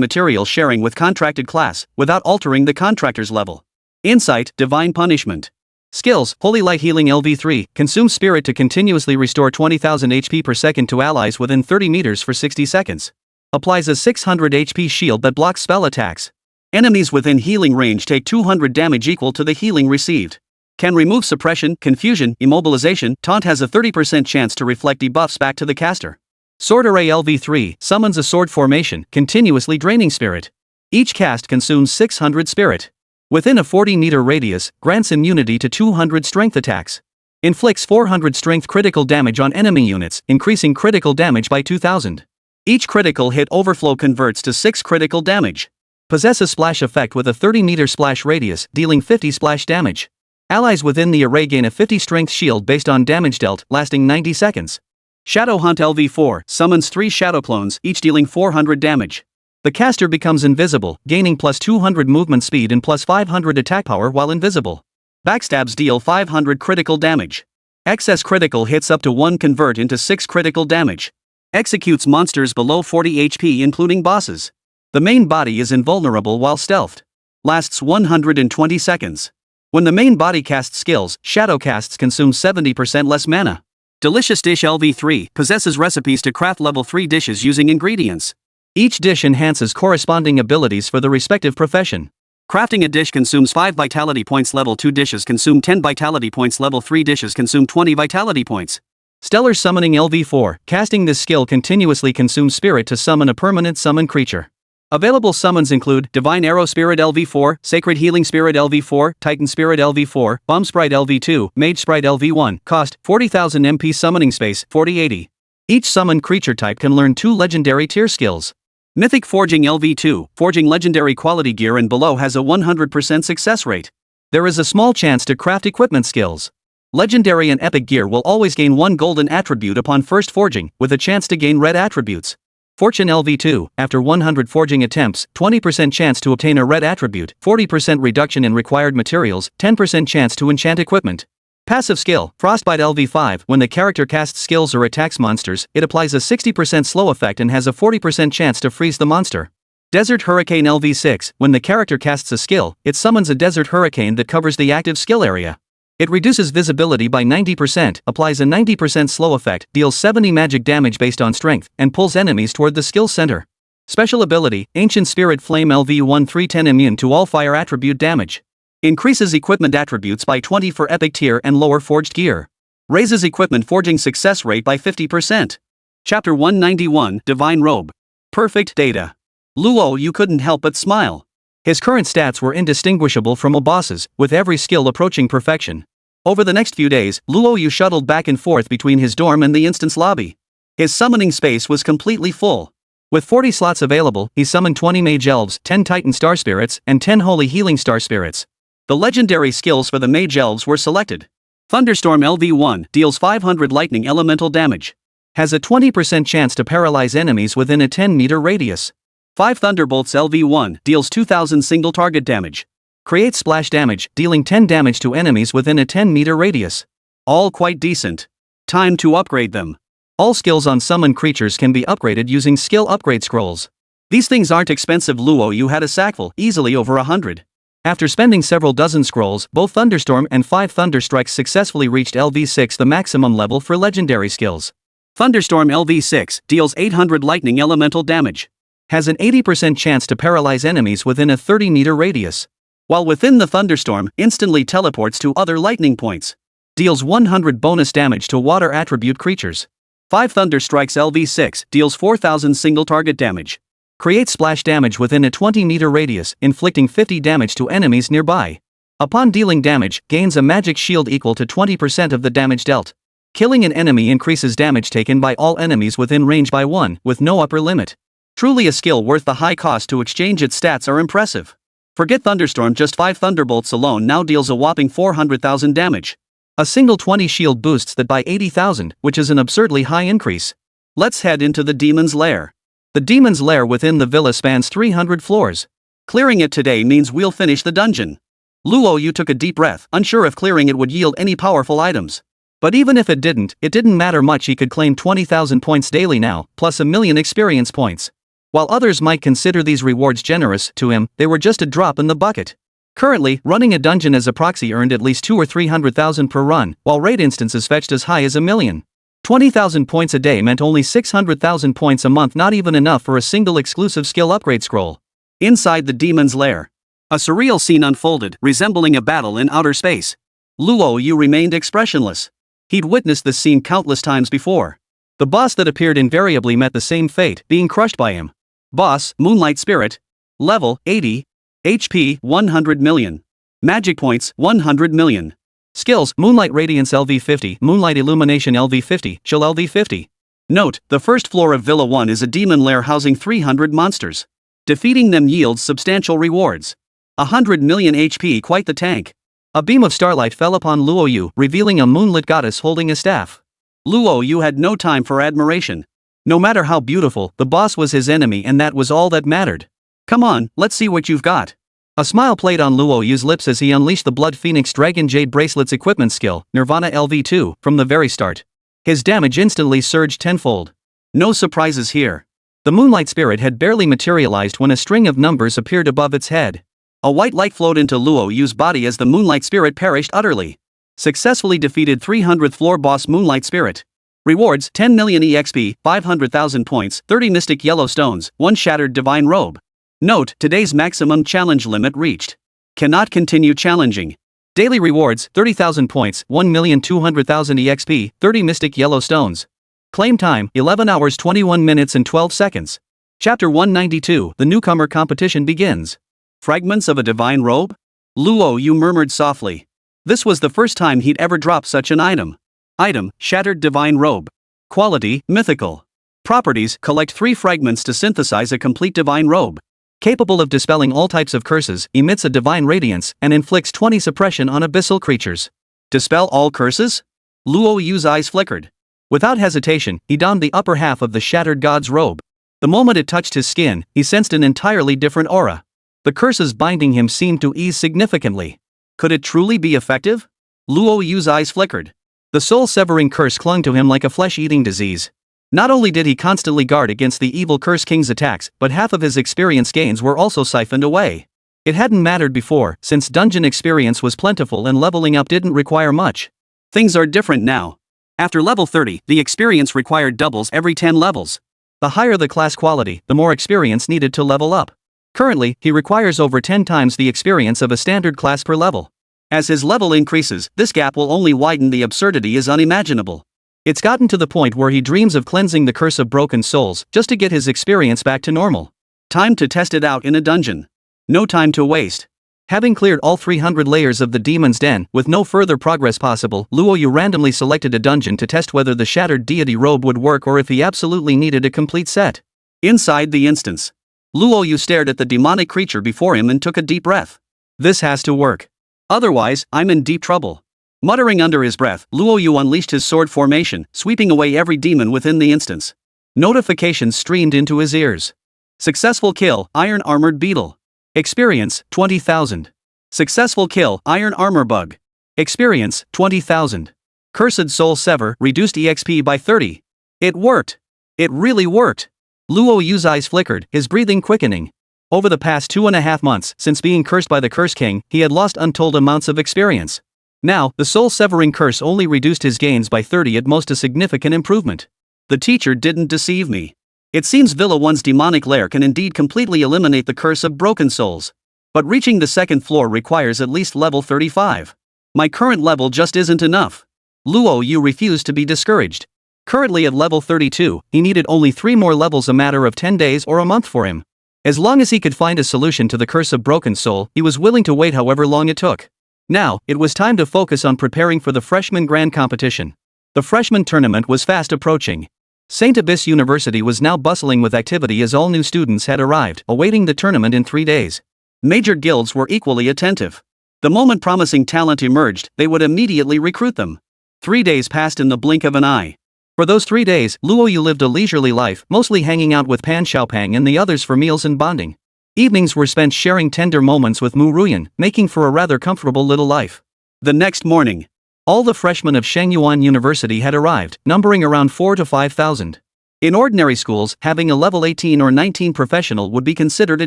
material sharing with contracted class, without altering the contractor's level. Insight: Divine Punishment. Skills: Holy Light Healing LV3, consumes spirit to continuously restore 20,000 HP per second to allies within 30 meters for 60 seconds. Applies a 600 HP shield that blocks spell attacks. Enemies within healing range take 200 damage equal to the healing received. Can remove suppression, confusion, immobilization. Taunt has a 30% chance to reflect debuffs back to the caster. Sword Array LV3, summons a sword formation, continuously draining spirit. Each cast consumes 600 spirit. Within a 40-meter radius, grants immunity to 200 strength attacks. Inflicts 400 strength critical damage on enemy units, increasing critical damage by 2,000. Each critical hit overflow converts to 6 critical damage. Possesses splash effect with a 30-meter splash radius, dealing 50 splash damage. Allies within the array gain a 50 strength shield based on damage dealt, lasting 90 seconds. Shadow Hunt LV4 summons 3 shadow clones, each dealing 400 damage. The caster becomes invisible, gaining plus 200 movement speed and plus 500 attack power while invisible. Backstabs deal 500 critical damage. Excess critical hits up to 1 convert into 6 critical damage. Executes monsters below 40 HP including bosses. The main body is invulnerable while stealthed. Lasts 120 seconds. When the main body casts skills, shadow casts consume 70% less mana. Delicious Dish LV3 possesses recipes to craft level 3 dishes using ingredients. Each dish enhances corresponding abilities for the respective profession. Crafting a dish consumes 5 vitality points. Level 2 dishes consume 10 vitality points. Level 3 dishes consume 20 vitality points. Stellar Summoning LV4. Casting this skill continuously consumes spirit to summon a permanent summon creature. Available summons include Divine Arrow Spirit LV4, Sacred Healing Spirit LV4, Titan Spirit LV4, Bomb Sprite LV2, Mage Sprite LV1. Cost 40,000 MP. Summoning space 4080. Each summoned creature type can learn 2 legendary tier skills. Mythic Forging LV2, forging legendary quality gear and below has a 100% success rate. There is a small chance to craft equipment skills. Legendary and epic gear will always gain 1 golden attribute upon first forging, with a chance to gain red attributes. Fortune LV2, after 100 forging attempts, 20% chance to obtain a red attribute, 40% reduction in required materials, 10% chance to enchant equipment. Passive skill, Frostbite LV5. When the character casts skills or attacks monsters, it applies a 60% slow effect and has a 40% chance to freeze the monster. Desert Hurricane LV6. When the character casts a skill, it summons a desert hurricane that covers the active skill area. It reduces visibility by 90%, applies a 90% slow effect, deals 70 magic damage based on strength, and pulls enemies toward the skill center. Special ability, Ancient Spirit Flame LV1 310. Immune to all fire attribute damage. Increases equipment attributes by 20 for epic tier and lower forged gear. Raises equipment forging success rate by 50%. Chapter 191, Divine Robe. Perfect data. Luo Yu couldn't help but smile. His current stats were indistinguishable from a boss's, with every skill approaching perfection. Over the next few days, Luo Yu shuttled back and forth between his dorm and the instance lobby. His summoning space was completely full. With 40 slots available, he summoned 20 Mage Elves, 10 Titan Star Spirits, and 10 Holy Healing Star Spirits. The legendary skills for the Mage Elves were selected. Thunderstorm LV1 deals 500 lightning elemental damage. Has a 20% chance to paralyze enemies within a 10-meter radius. 5 Thunderbolts LV1 deals 2000 single target damage. Creates splash damage, dealing 10 damage to enemies within a 10-meter radius. All quite decent. Time to upgrade them. All skills on summoned creatures can be upgraded using skill upgrade scrolls. These things aren't expensive. Luo Yu had a sackful, easily over 100. After spending several dozen scrolls, both Thunderstorm and 5 Thunder Strikes successfully reached LV6, the maximum level for legendary skills. Thunderstorm LV6 deals 800 lightning elemental damage. Has an 80% chance to paralyze enemies within a 30-meter radius. While within the Thunderstorm, instantly teleports to other lightning points. Deals 100 bonus damage to water attribute creatures. 5 Thunder Strikes LV6 deals 4000 single target damage. Creates splash damage within a 20-meter radius, inflicting 50 damage to enemies nearby. Upon dealing damage, gains a magic shield equal to 20% of the damage dealt. Killing an enemy increases damage taken by all enemies within range by 1, with no upper limit. Truly a skill worth the high cost to exchange. Its stats are impressive. Forget Thunderstorm, just 5 Thunderbolts alone now deals a whopping 400,000 damage. A single 20 shield boosts that by 80,000, which is an absurdly high increase. Let's head into the Demon's Lair. The Demon's Lair within the villa spans 300 floors. Clearing it today means we'll finish the dungeon. Luo Yu took a deep breath, unsure if clearing it would yield any powerful items. But even if it didn't matter much. He could claim 20,000 points daily now, plus 1,000,000 experience points. While others might consider these rewards generous, to him, they were just a drop in the bucket. Currently, running a dungeon as a proxy earned at least 200,000 or 300,000 per run, while raid instances fetched as high as 1,000,000. 20,000 points a day meant only 600,000 points a month, not even enough for a single exclusive skill upgrade scroll. Inside the Demon's Lair, a surreal scene unfolded, resembling a battle in outer space. Luo Yu remained expressionless. He'd witnessed this scene countless times before. The boss that appeared invariably met the same fate, being crushed by him. Boss, Moonlight Spirit. Level, 80. HP, 100 million. Magic points, 100 million. Skills, Moonlight Radiance LV50, Moonlight Illumination LV50, Chill LV50. Note, the first floor of Villa 1 is a demon lair housing 300 monsters. Defeating them yields substantial rewards. 100 million HP, quite the tank. A beam of starlight fell upon Luo Yu, revealing a moonlit goddess holding a staff. Luo Yu had no time for admiration. No matter how beautiful, the boss was his enemy and that was all that mattered. Come on, let's see what you've got. A smile played on Luo Yu's lips as he unleashed the Blood Phoenix Dragon Jade Bracelet's equipment skill, Nirvana LV2, from the very start. His damage instantly surged tenfold. No surprises here. The Moonlight Spirit had barely materialized when a string of numbers appeared above its head. A white light flowed into Luo Yu's body as the Moonlight Spirit perished utterly. Successfully defeated 300th floor boss Moonlight Spirit. Rewards 10 million EXP, 500,000 points, 30 mystic yellow stones, 1 shattered divine robe. Note, today's maximum challenge limit reached. Cannot continue challenging. Daily rewards 30,000 points, 1,200,000 EXP, 30 mystic yellow stones. Claim time 11 hours 21 minutes and 12 seconds. Chapter 192, the newcomer competition begins. Fragments of a divine robe? Luo Yu murmured softly. This was the first time he'd ever dropped such an item. Item, shattered divine robe. Quality, mythical. Properties, collect 3 fragments to synthesize a complete divine robe. Capable of dispelling all types of curses, emits a divine radiance, and inflicts 20 suppression on abyssal creatures. Dispel all curses? Luo Yu's eyes flickered. Without hesitation, he donned the upper half of the shattered god's robe. The moment it touched his skin, he sensed an entirely different aura. The curses binding him seemed to ease significantly. Could it truly be effective? Luo Yu's eyes flickered. The soul-severing curse clung to him like a flesh-eating disease. Not only did he constantly guard against the evil Curse King's attacks, but half of his experience gains were also siphoned away. It hadn't mattered before, since dungeon experience was plentiful and leveling up didn't require much. Things are different now. After level 30, the experience required doubles every 10 levels. The higher the class quality, the more experience needed to level up. Currently, he requires over 10 times the experience of a standard class per level. As his level increases, this gap will only widen. The absurdity is unimaginable. It's gotten to the point where he dreams of cleansing the curse of broken souls, just to get his experience back to normal. Time to test it out in a dungeon. No time to waste. Having cleared all 300 layers of the demon's den, with no further progress possible, Luo Yu randomly selected a dungeon to test whether the shattered deity robe would work or if he absolutely needed a complete set. Inside the instance, Luo Yu stared at the demonic creature before him and took a deep breath. This has to work. Otherwise, I'm in deep trouble. Muttering under his breath, Luo Yu unleashed his sword formation, sweeping away every demon within the instance. Notifications streamed into his ears. Successful kill, Iron Armored Beetle. Experience, 20,000. Successful kill, Iron Armor Bug. Experience, 20,000. Cursed Soul Sever, reduced EXP by 30. It worked. It really worked. Luo Yu's eyes flickered, his breathing quickening. Over the past 2.5 months, since being cursed by the Curse King, he had lost untold amounts of experience. Now, the soul-severing curse only reduced his gains by 30, at most a significant improvement. The teacher didn't deceive me. It seems Villa 1's demonic lair can indeed completely eliminate the curse of broken souls. But reaching the second floor requires at least level 35. My current level just isn't enough. Luo Yu refused to be discouraged. Currently at level 32, he needed only 3 more levels, a matter of 10 days or a month for him. As long as he could find a solution to the curse of broken soul, he was willing to wait however long it took. Now, it was time to focus on preparing for the freshman grand competition. The freshman tournament was fast approaching. St. Abyss University was now bustling with activity as all new students had arrived, awaiting the tournament in 3 days. Major guilds were equally attentive. The moment promising talent emerged, they would immediately recruit them. 3 days passed in the blink of an eye. For those 3 days, Luo Yu lived a leisurely life, mostly hanging out with Pan Xiaopang and the others for meals and bonding. Evenings were spent sharing tender moments with Mu Ruyan, making for a rather comfortable little life. The next morning, all the freshmen of Shengyuan University had arrived, numbering around 4,000 to 5,000. In ordinary schools, having a level 18 or 19 professional would be considered a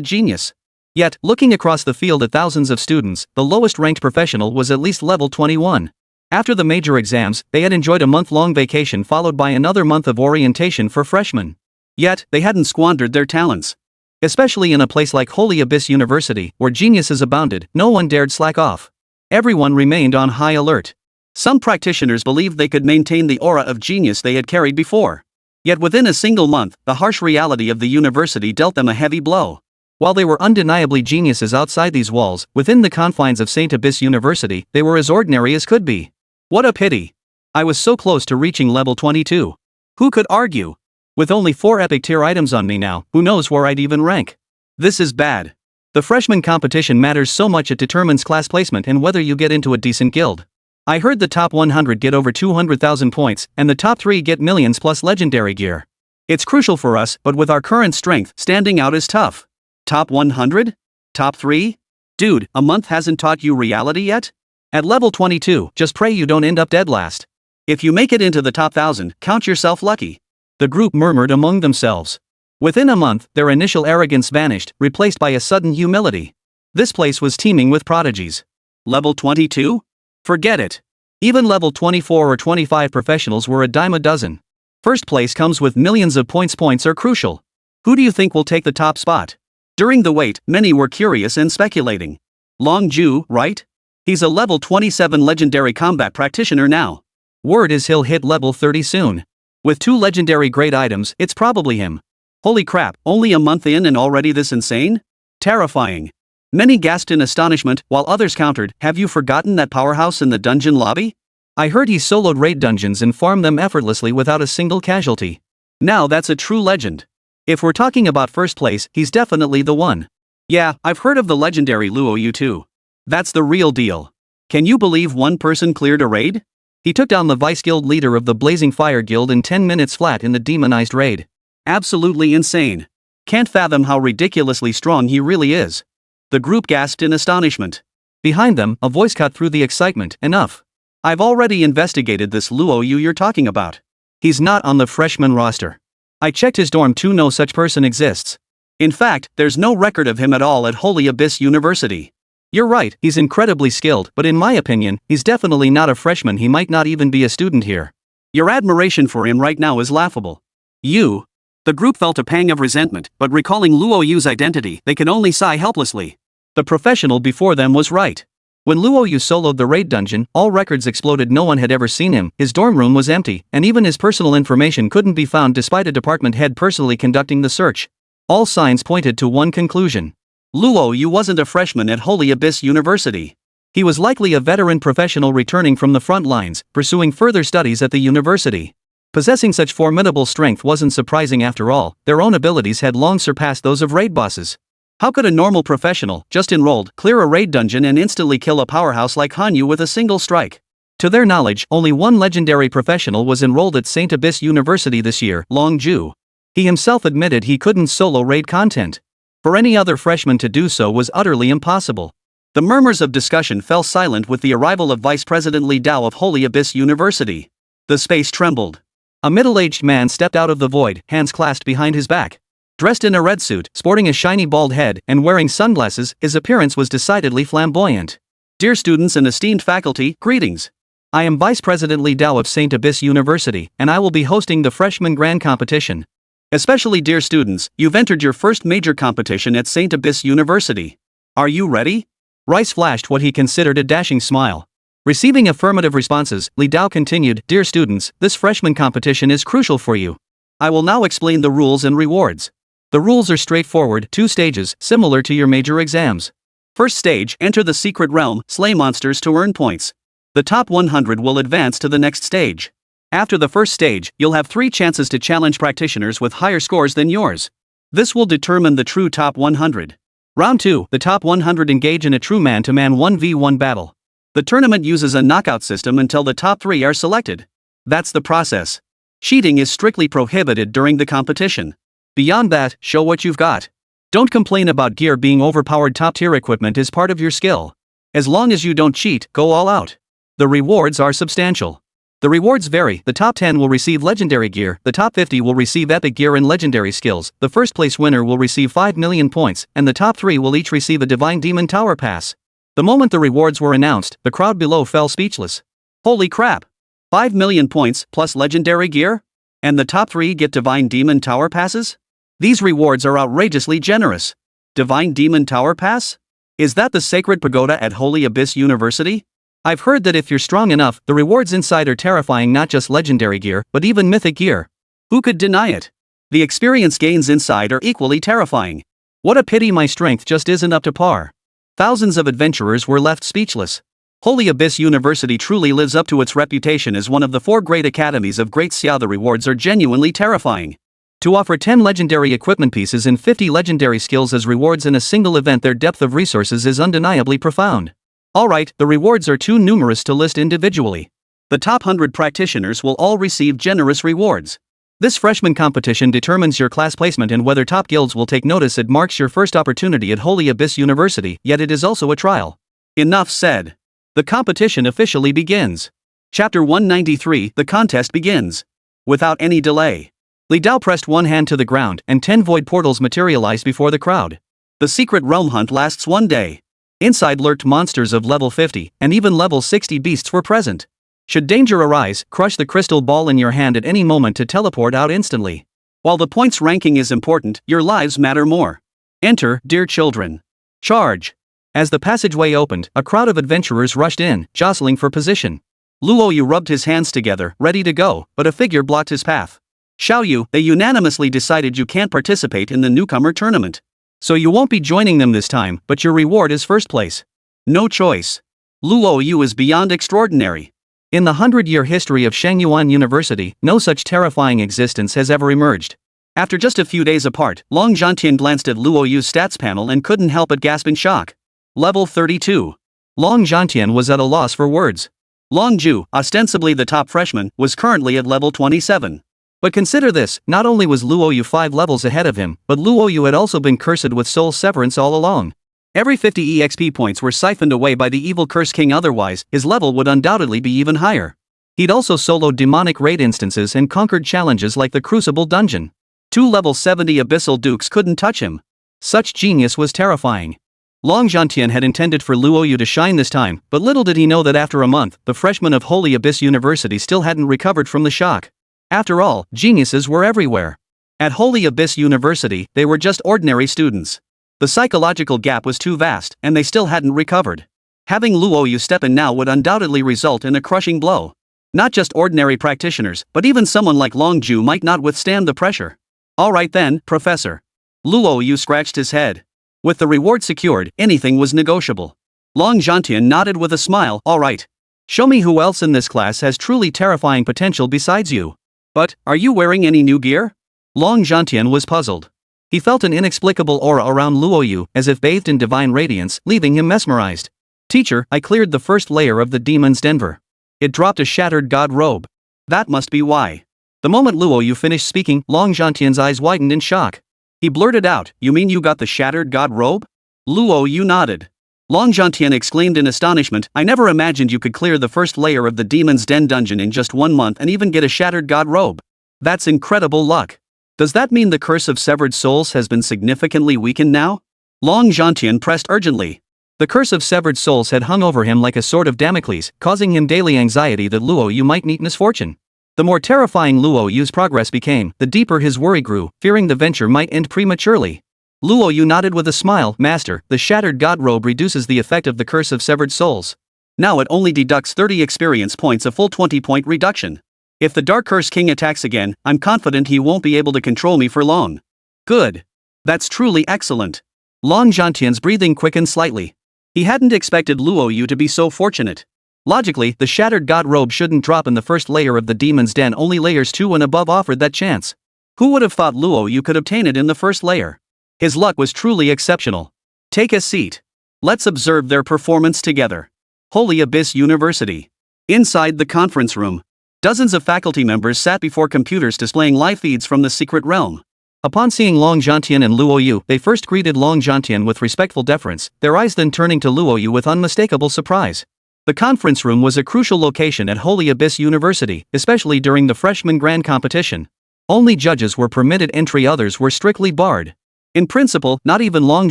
genius. Yet, looking across the field at thousands of students, the lowest ranked professional was at least level 21. After the major exams, they had enjoyed a month-long vacation followed by another month of orientation for freshmen. Yet, they hadn't squandered their talents. Especially in a place like Holy Abyss University, where geniuses abounded, no one dared slack off. Everyone remained on high alert. Some practitioners believed they could maintain the aura of genius they had carried before. Yet within a single month, the harsh reality of the university dealt them a heavy blow. While they were undeniably geniuses outside these walls, within the confines of St. Abyss University, they were as ordinary as could be. What a pity. I was so close to reaching level 22. Who could argue? With only 4 epic tier items on me now, who knows where I'd even rank? This is bad. The freshman competition matters so much it determines class placement and whether you get into a decent guild. I heard the top 100 get over 200,000 points, and the top 3 get millions plus legendary gear. It's crucial for us, but with our current strength, standing out is tough. Top 100? Top 3? Dude, a month hasn't taught you reality yet? At level 22, just pray you don't end up dead last. If you make it into the top 1,000, count yourself lucky. The group murmured among themselves. Within a month, their initial arrogance vanished, replaced by a sudden humility. This place was teeming with prodigies. Level 22? Forget it. Even level 24 or 25 professionals were a dime a dozen. First place comes with millions of points. Points are crucial. Who do you think will take the top spot? During the wait, many were curious and speculating. Luo Yu, right? He's a level 27 legendary combat practitioner now. Word is he'll hit level 30 soon. With 2 legendary great items, it's probably him. Holy crap, only a month in and already this insane? Terrifying. Many gasped in astonishment, while others countered, have you forgotten that powerhouse in the dungeon lobby? I heard he soloed raid dungeons and farmed them effortlessly without a single casualty. Now that's a true legend. If we're talking about first place, he's definitely the one. Yeah, I've heard of the legendary Luo Yu too. That's the real deal. Can you believe one person cleared a raid? He took down the vice guild leader of the Blazing Fire Guild in 10 minutes flat in the demonized raid. Absolutely insane. Can't fathom how ridiculously strong he really is. The group gasped in astonishment. Behind them, a voice cut through the excitement, enough. I've already investigated this Luo Yu you're talking about. He's not on the freshman roster. I checked his dorm too, no such person exists. In fact, there's no record of him at all at Holy Abyss University. You're right, he's incredibly skilled, but in my opinion, he's definitely not a freshman. He might not even be a student here. Your admiration for him right now is laughable. You. The group felt a pang of resentment, but recalling Luo Yu's identity, they could only sigh helplessly. The professional before them was right. When Luo Yu soloed the raid dungeon, all records exploded. No one had ever seen him, his dorm room was empty, and even his personal information couldn't be found despite a department head personally conducting the search. All signs pointed to one conclusion. Luo Yu wasn't a freshman at Holy Abyss University. He was likely a veteran professional returning from the front lines, pursuing further studies at the university. Possessing such formidable strength wasn't surprising after all, their own abilities had long surpassed those of raid bosses. How could a normal professional, just enrolled, clear a raid dungeon and instantly kill a powerhouse like Han Yu with a single strike? To their knowledge, only one legendary professional was enrolled at St. Abyss University this year, Luo Yu. He himself admitted he couldn't solo raid content. For any other freshman to do so was utterly impossible. The murmurs of discussion fell silent with the arrival of Vice President Li Dao of Holy Abyss University. The space trembled. A middle-aged man stepped out of the void, hands clasped behind his back. Dressed in a red suit, sporting a shiny bald head, and wearing sunglasses, his appearance was decidedly flamboyant. Dear students and esteemed faculty, greetings. I am Vice President Li Dao of St. Abyss University, and I will be hosting the Freshman Grand Competition. Especially dear students, you've entered your first major competition at St. Abyss University. Are you ready? Rice flashed what he considered a dashing smile. Receiving affirmative responses, Li Dao continued, Dear students, this freshman competition is crucial for you. I will now explain the rules and rewards. The rules are straightforward, 2 stages, similar to your major exams. First stage, enter the secret realm, slay monsters to earn points. The top 100 will advance to the next stage. After the first stage, you'll have 3 chances to challenge practitioners with higher scores than yours. This will determine the true top 100. Round 2, the top 100 engage in a true man-to-man 1v1 battle. The tournament uses a knockout system until the top 3 are selected. That's the process. Cheating is strictly prohibited during the competition. Beyond that, show what you've got. Don't complain about gear being overpowered. Top-tier equipment is part of your skill. As long as you don't cheat, go all out. The rewards are substantial. The rewards vary. The top 10 will receive legendary gear, the top 50 will receive epic gear and legendary skills, the first place winner will receive 5 million points, and the top 3 will each receive a Divine Demon Tower Pass. The moment the rewards were announced, the crowd below fell speechless. Holy crap! 5 million points plus legendary gear? And the top 3 get Divine Demon Tower Passes? These rewards are outrageously generous. Divine Demon Tower Pass? Is that the sacred pagoda at Holy Abyss University? I've heard that if you're strong enough, the rewards inside are terrifying. Not just legendary gear, but even mythic gear. Who could deny it? The experience gains inside are equally terrifying. What a pity my strength just isn't up to par. Thousands of adventurers were left speechless. Holy Abyss University truly lives up to its reputation as one of the 4 great academies of Great Xia. The rewards are genuinely terrifying. To offer 10 legendary equipment pieces and 50 legendary skills as rewards in a single event, their depth of resources is undeniably profound. Alright, the rewards are too numerous to list individually. The top 100 practitioners will all receive generous rewards. This freshman competition determines your class placement and whether top guilds will take notice. It marks your first opportunity at Holy Abyss University, yet it is also a trial. Enough said. The competition officially begins. Chapter 193, the contest begins. Without any delay, Li Dao pressed one hand to the ground, and 10 void portals materialized before the crowd. The secret realm hunt lasts one day. Inside lurked monsters of level 50, and even level 60 beasts were present. Should danger arise, crush the crystal ball in your hand at any moment to teleport out instantly. While the points ranking is important, your lives matter more. Enter, dear children. Charge. As the passageway opened, a crowd of adventurers rushed in, jostling for position. Luo Yu rubbed his hands together, ready to go, but a figure blocked his path. Xiao Yu, they unanimously decided you can't participate in the newcomer tournament. So you won't be joining them this time, but your reward is first place. No choice. Luo Yu is beyond extraordinary. In the 100-year history of Shangyuan University, no such terrifying existence has ever emerged. After just a few days apart, Long Zhantian glanced at Luo Yu's stats panel and couldn't help but gasp in shock. Level 32. Long Zhantian was at a loss for words. Long Ju, ostensibly the top freshman, was currently at level 27. But consider this, not only was Luo Yu 5 levels ahead of him, but Luo Yu had also been cursed with soul severance all along. Every 50 EXP points were siphoned away by the evil Curse King, otherwise, his level would undoubtedly be even higher. He'd also soloed demonic raid instances and conquered challenges like the Crucible Dungeon. 2 level 70 Abyssal Dukes couldn't touch him. Such genius was terrifying. Long Zhantian had intended for Luo Yu to shine this time, but little did he know that after a month, the freshmen of Holy Abyss University still hadn't recovered from the shock. After all, geniuses were everywhere. At Holy Abyss University, they were just ordinary students. The psychological gap was too vast, and they still hadn't recovered. Having Luo Yu step in now would undoubtedly result in a crushing blow. Not just ordinary practitioners, but even someone like Long Ju might not withstand the pressure. Alright then, Professor. Luo Yu scratched his head. With the reward secured, anything was negotiable. Long Zhantian nodded with a smile. Alright. Show me who else in this class has truly terrifying potential besides you. But, are you wearing any new gear? Long Zhantian was puzzled. He felt an inexplicable aura around Luo Yu, as if bathed in divine radiance, leaving him mesmerized. Teacher, I cleared the first layer of the demon's denver. It dropped a shattered god robe. That must be why. The moment Luo Yu finished speaking, Long Zhantian's eyes widened in shock. He blurted out, you mean you got the shattered god robe? Luo Yu nodded. Long Zhantian exclaimed in astonishment, I never imagined you could clear the first layer of the Demon's Den dungeon in just 1 month and even get a shattered god robe. That's incredible luck. Does that mean the curse of severed souls has been significantly weakened now? Long Zhantian pressed urgently. The curse of severed souls had hung over him like a sword of Damocles, causing him daily anxiety that Luo Yu might meet misfortune. The more terrifying Luo Yu's progress became, the deeper his worry grew, fearing the venture might end prematurely. Luo Yu nodded with a smile, Master, the shattered god robe reduces the effect of the curse of severed souls. Now it only deducts 30 experience points, a full 20-point reduction. If the Dark Curse King attacks again, I'm confident he won't be able to control me for long. Good. That's truly excellent. Long Zhantian's breathing quickened slightly. He hadn't expected Luo Yu to be so fortunate. Logically, the shattered god robe shouldn't drop in the first layer of the Demon's Den, only layers 2 and above offered that chance. Who would have thought Luo Yu could obtain it in the first layer? His luck was truly exceptional. Take a seat. Let's observe their performance together. Holy Abyss University. Inside the conference room, dozens of faculty members sat before computers displaying live feeds from the secret realm. Upon seeing Long Zhantian and Luo Yu, they first greeted Long Zhantian with respectful deference, their eyes then turning to Luo Yu with unmistakable surprise. The conference room was a crucial location at Holy Abyss University, especially during the freshman grand competition. Only judges were permitted entry, others were strictly barred. In principle, not even Long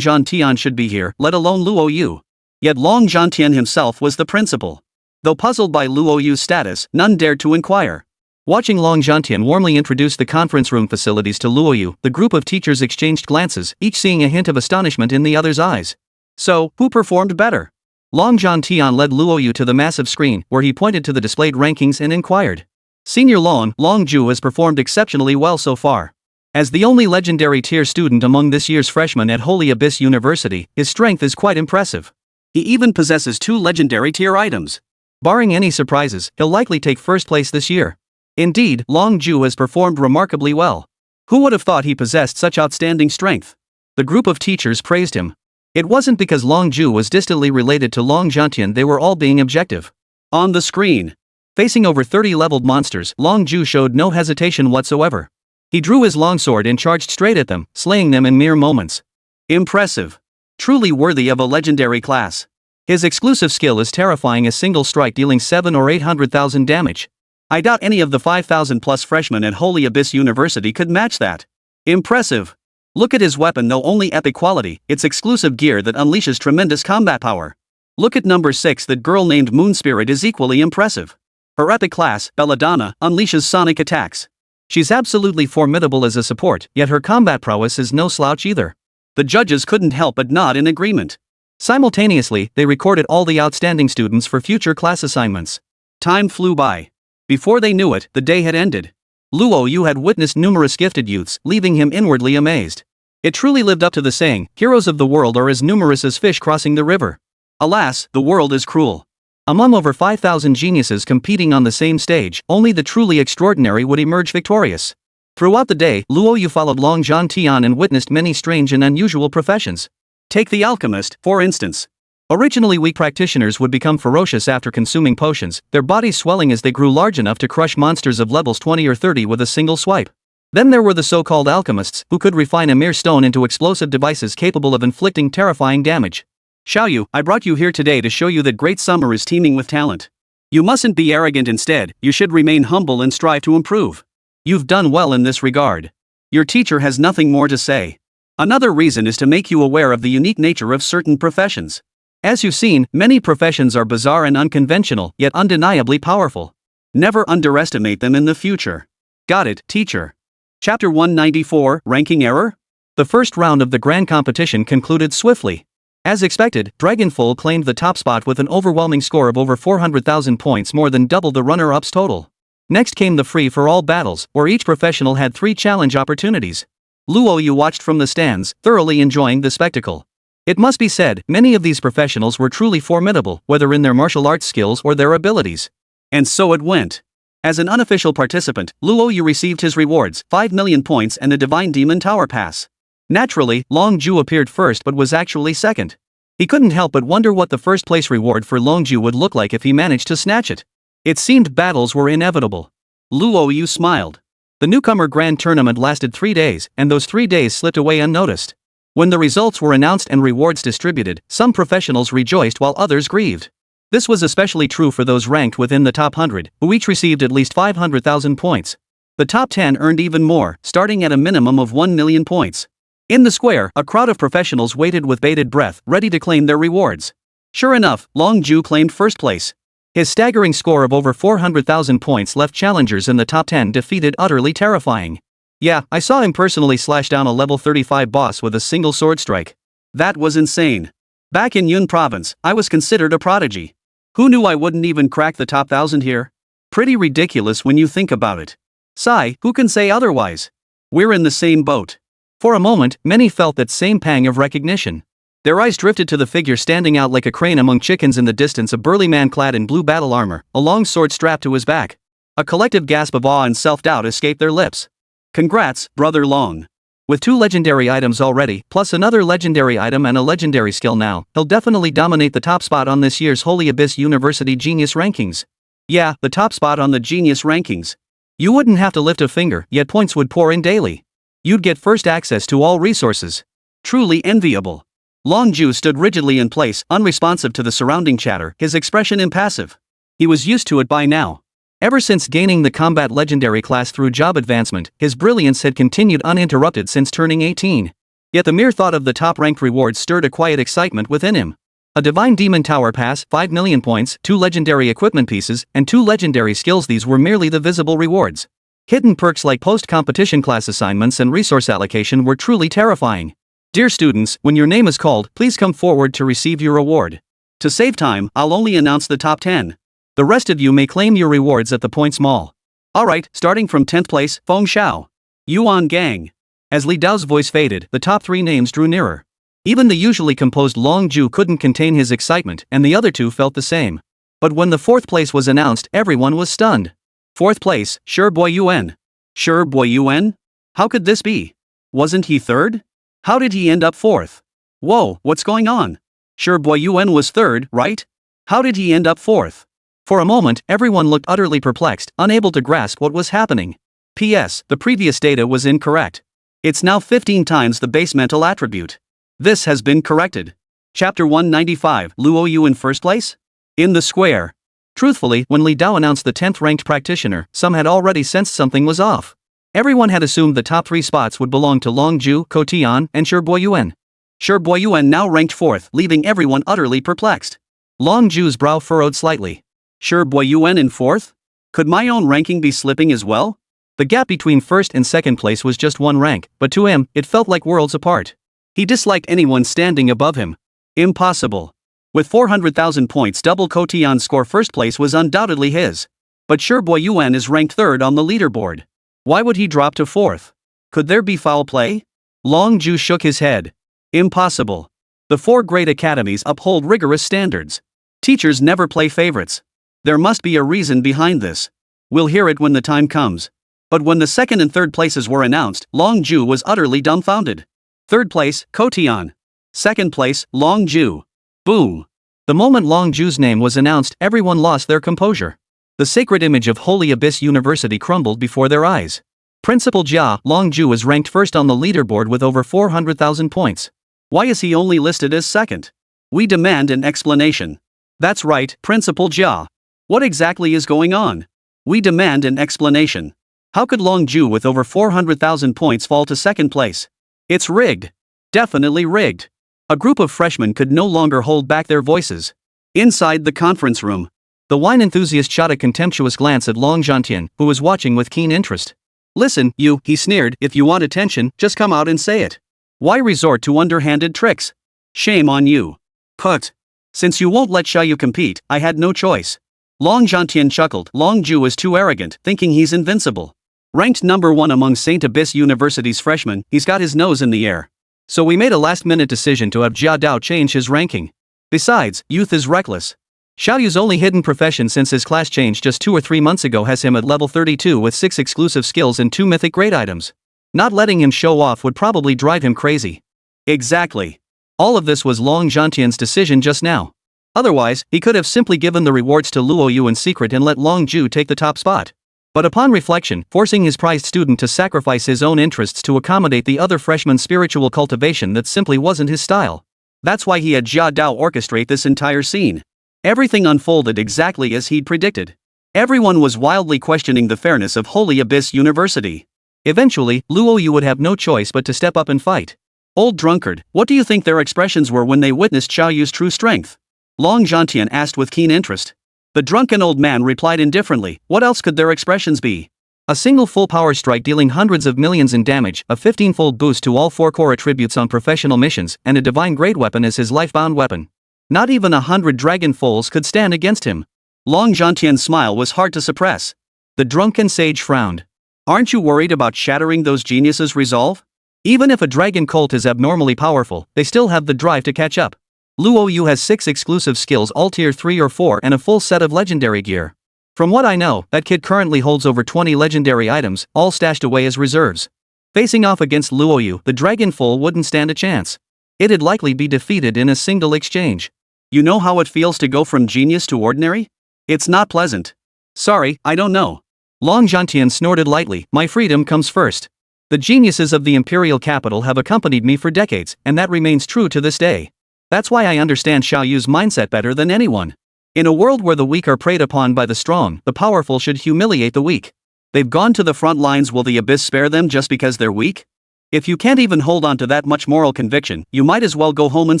Zhantian should be here, let alone Luo Yu. Yet Long Zhantian himself was the principal. Though puzzled by Luo Yu's status, none dared to inquire. Watching Long Zhantian warmly introduce the conference room facilities to Luo Yu, the group of teachers exchanged glances, each seeing a hint of astonishment in the other's eyes. So, who performed better? Long Zhantian led Luo Yu to the massive screen, where he pointed to the displayed rankings and inquired. Senior Long Ju has performed exceptionally well so far. As the only legendary tier student among this year's freshmen at Holy Abyss University, his strength is quite impressive. He even possesses 2 legendary tier items. Barring any surprises, he'll likely take first place this year. Indeed, Long Ju has performed remarkably well. Who would have thought he possessed such outstanding strength? The group of teachers praised him. It wasn't because Long Ju was distantly related to Long Jiantian, they were all being objective. On the screen, facing over 30 leveled monsters, Long Ju showed no hesitation whatsoever. He drew his longsword and charged straight at them, slaying them in mere moments. Impressive. Truly worthy of a legendary class. His exclusive skill is terrifying, a single strike dealing 7 or 800,000 damage. I doubt any of the 5,000 plus freshmen at Holy Abyss University could match that. Impressive. Look at his weapon, though only epic quality, it's exclusive gear that unleashes tremendous combat power. Look at number 6, that girl named Moon Spirit is equally impressive. Her epic class, Belladonna, unleashes sonic attacks. She's absolutely formidable as a support, yet her combat prowess is no slouch either. The judges couldn't help but nod in agreement. Simultaneously, they recorded all the outstanding students for future class assignments. Time flew by. Before they knew it, the day had ended. Luo Yu had witnessed numerous gifted youths, leaving him inwardly amazed. It truly lived up to the saying, heroes of the world are as numerous as fish crossing the river. Alas, the world is cruel. Among over 5,000 geniuses competing on the same stage, only the truly extraordinary would emerge victorious. Throughout the day, Luo Yu followed Long Jiantian and witnessed many strange and unusual professions. Take the alchemist, for instance. Originally weak practitioners would become ferocious after consuming potions, their bodies swelling as they grew large enough to crush monsters of levels 20 or 30 with a single swipe. Then there were the so-called alchemists, who could refine a mere stone into explosive devices capable of inflicting terrifying damage. Xiaoyu, I brought you here today to show you that Great Summer is teeming with talent. You mustn't be arrogant, instead, you should remain humble and strive to improve. You've done well in this regard. Your teacher has nothing more to say. Another reason is to make you aware of the unique nature of certain professions. As you've seen, many professions are bizarre and unconventional, yet undeniably powerful. Never underestimate them in the future. Got it, teacher. Chapter 194, Ranking Error? The first round of the grand competition concluded swiftly. As expected, Dragonful claimed the top spot with an overwhelming score of over 400,000 points, more than double the runner-up's total. Next came the free-for-all battles, where each professional had 3 challenge opportunities. Luo Yu watched from the stands, thoroughly enjoying the spectacle. It must be said, many of these professionals were truly formidable, whether in their martial arts skills or their abilities. And so it went. As an unofficial participant, Luo Yu received his rewards, 5 million points and a Divine Demon Tower Pass. Naturally, Long Ju appeared first but was actually second. He couldn't help but wonder what the first place reward for Long Ju would look like if he managed to snatch it. It seemed battles were inevitable. Luo Yu smiled. The newcomer grand tournament lasted 3 days, and those 3 days slipped away unnoticed. When the results were announced and rewards distributed, some professionals rejoiced while others grieved. This was especially true for those ranked within the top 100, who each received at least 500,000 points. The top 10 earned even more, starting at a minimum of 1 million points. In the square, a crowd of professionals waited with bated breath, ready to claim their rewards. Sure enough, Long Ju claimed first place. His staggering score of over 400,000 points left challengers in the top 10 defeated, utterly terrifying. Yeah, I saw him personally slash down a level 35 boss with a single sword strike. That was insane. Back in Yun province, I was considered a prodigy. Who knew I wouldn't even crack the top 1,000 here? Pretty ridiculous when you think about it. Sigh, who can say otherwise? We're in the same boat. For a moment, many felt that same pang of recognition. Their eyes drifted to the figure standing out like a crane among chickens in the distance, a burly man clad in blue battle armor, a long sword strapped to his back. A collective gasp of awe and self-doubt escaped their lips. Congrats, Brother Long. With 2 legendary items already, plus another legendary item and a legendary skill now, he'll definitely dominate the top spot on this year's Holy Abyss University Genius Rankings. Yeah, the top spot on the Genius Rankings. You wouldn't have to lift a finger, yet points would pour in daily. You'd get first access to all resources. Truly enviable. Long Ju stood rigidly in place, unresponsive to the surrounding chatter, his expression impassive. He was used to it by now. Ever since gaining the combat legendary class through job advancement, his brilliance had continued uninterrupted since turning 18. Yet the mere thought of the top-ranked rewards stirred a quiet excitement within him. A Divine Demon Tower Pass, 5 million points, 2 legendary equipment pieces, and 2 legendary skills. These were merely the visible rewards. Hidden perks like post-competition class assignments and resource allocation were truly terrifying. Dear students, when your name is called, please come forward to receive your reward. To save time, I'll only announce the top 10. The rest of you may claim your rewards at the points mall. Alright, starting from 10th place, Feng Xiao. Yuan Gang. As Li Dao's voice faded, the top 3 names drew nearer. Even the usually composed Long Ju couldn't contain his excitement, and the other 2 felt the same. But when the 4th place was announced, everyone was stunned. 4th place, Shi Boyuan. Shi Boyuan? How could this be? Wasn't he third? How did he end up fourth? Whoa, what's going on? Sure, Luo Yuan was third, right? How did he end up fourth? For a moment, everyone looked utterly perplexed, unable to grasp what was happening. P.S. The previous data was incorrect. It's now 15 times the base mental attribute. This has been corrected. Chapter 195, Luo Yu in first place? In the square. Truthfully, when Li Dao announced the 10th ranked practitioner, some had already sensed something was off. Everyone had assumed the top 3 spots would belong to Long Ju, Ko Tian, and Shi Luo Yuan. Shi Luo Yuan now ranked 4th, leaving everyone utterly perplexed. Long Ju's brow furrowed slightly. Shi Luo Yuan in 4th? Could my own ranking be slipping as well? The gap between first and second place was just 1 rank, but to him, it felt like worlds apart. He disliked anyone standing above him. Impossible. With 400,000 points, double Ko Tian's score, first place was undoubtedly his. But Shi Luo Yuan is ranked 3rd on the leaderboard. Why would he drop to 4th? Could there be foul play? Long Ju shook his head. Impossible. The 4 great academies uphold rigorous standards. Teachers never play favorites. There must be a reason behind this. We'll hear it when the time comes. But when the 2nd and 3rd places were announced, Long Ju was utterly dumbfounded. 3rd place, Ko Tian. 2nd place, Long Ju. Boom. The moment Long Ju's name was announced, everyone lost their composure. The sacred image of Holy Abyss University crumbled before their eyes. Principal Jia, Long Ju is ranked 1st on the leaderboard with over 400,000 points. Why is he only listed as 2nd? We demand an explanation. That's right, Principal Jia. What exactly is going on? We demand an explanation. How could Long Ju with over 400,000 points fall to 2nd place? It's rigged. Definitely rigged. A group of freshmen could no longer hold back their voices. Inside the conference room, the wine enthusiast shot a contemptuous glance at Long Zhantian, who was watching with keen interest. Listen, you, he sneered, if you want attention, just come out and say it. Why resort to underhanded tricks? Shame on you. Put. Since you won't let Xiaoyu compete, I had no choice. Long Zhantian chuckled. Long Ju is too arrogant, thinking he's invincible. Ranked number 1 among St. Abyss University's freshmen, he's got his nose in the air. So we made a last-minute decision to have Jia Dao change his ranking. Besides, youth is reckless. Xiaoyu's only hidden profession since his class change just 2 or 3 months ago has him at level 32 with 6 exclusive skills and 2 mythic grade items. Not letting him show off would probably drive him crazy. Exactly. All of this was Long Zhantian's decision just now. Otherwise, he could have simply given the rewards to Luo Yu in secret and let Long Ju take the top spot. But upon reflection, forcing his prized student to sacrifice his own interests to accommodate the other freshman's spiritual cultivation, that simply wasn't his style. That's why he had Jia Dao orchestrate this entire scene. Everything unfolded exactly as he'd predicted. Everyone was wildly questioning the fairness of Holy Abyss University. Eventually, Luo Yu would have no choice but to step up and fight. Old drunkard, what do you think their expressions were when they witnessed Xiaoyu's true strength? Long Zhantian asked with keen interest. The drunken old man replied indifferently, what else could their expressions be? A single full power strike dealing hundreds of millions in damage, a 15-fold boost to all 4 core attributes on professional missions, and a divine grade weapon as his lifebound weapon. Not even 100 dragon foals could stand against him. Long Zhantian's smile was hard to suppress. The drunken sage frowned. Aren't you worried about shattering those geniuses' resolve? Even if a dragon cult is abnormally powerful, they still have the drive to catch up. Luo Yu has 6 exclusive skills, all tier 3 or 4, and a full set of legendary gear. From what I know, that kid currently holds over 20 legendary items, all stashed away as reserves. Facing off against Luo Yu, the dragon foal wouldn't stand a chance. It'd likely be defeated in a single exchange. You know how it feels to go from genius to ordinary? It's not pleasant. Sorry, I don't know. Long Zhantian snorted lightly, my freedom comes first. The geniuses of the imperial capital have accompanied me for decades, and that remains true to this day. That's why I understand Xiaoyu's mindset better than anyone. In a world where the weak are preyed upon by the strong, the powerful should humiliate the weak. They've gone to the front lines, will the Abyss spare them just because they're weak? If you can't even hold on to that much moral conviction, you might as well go home and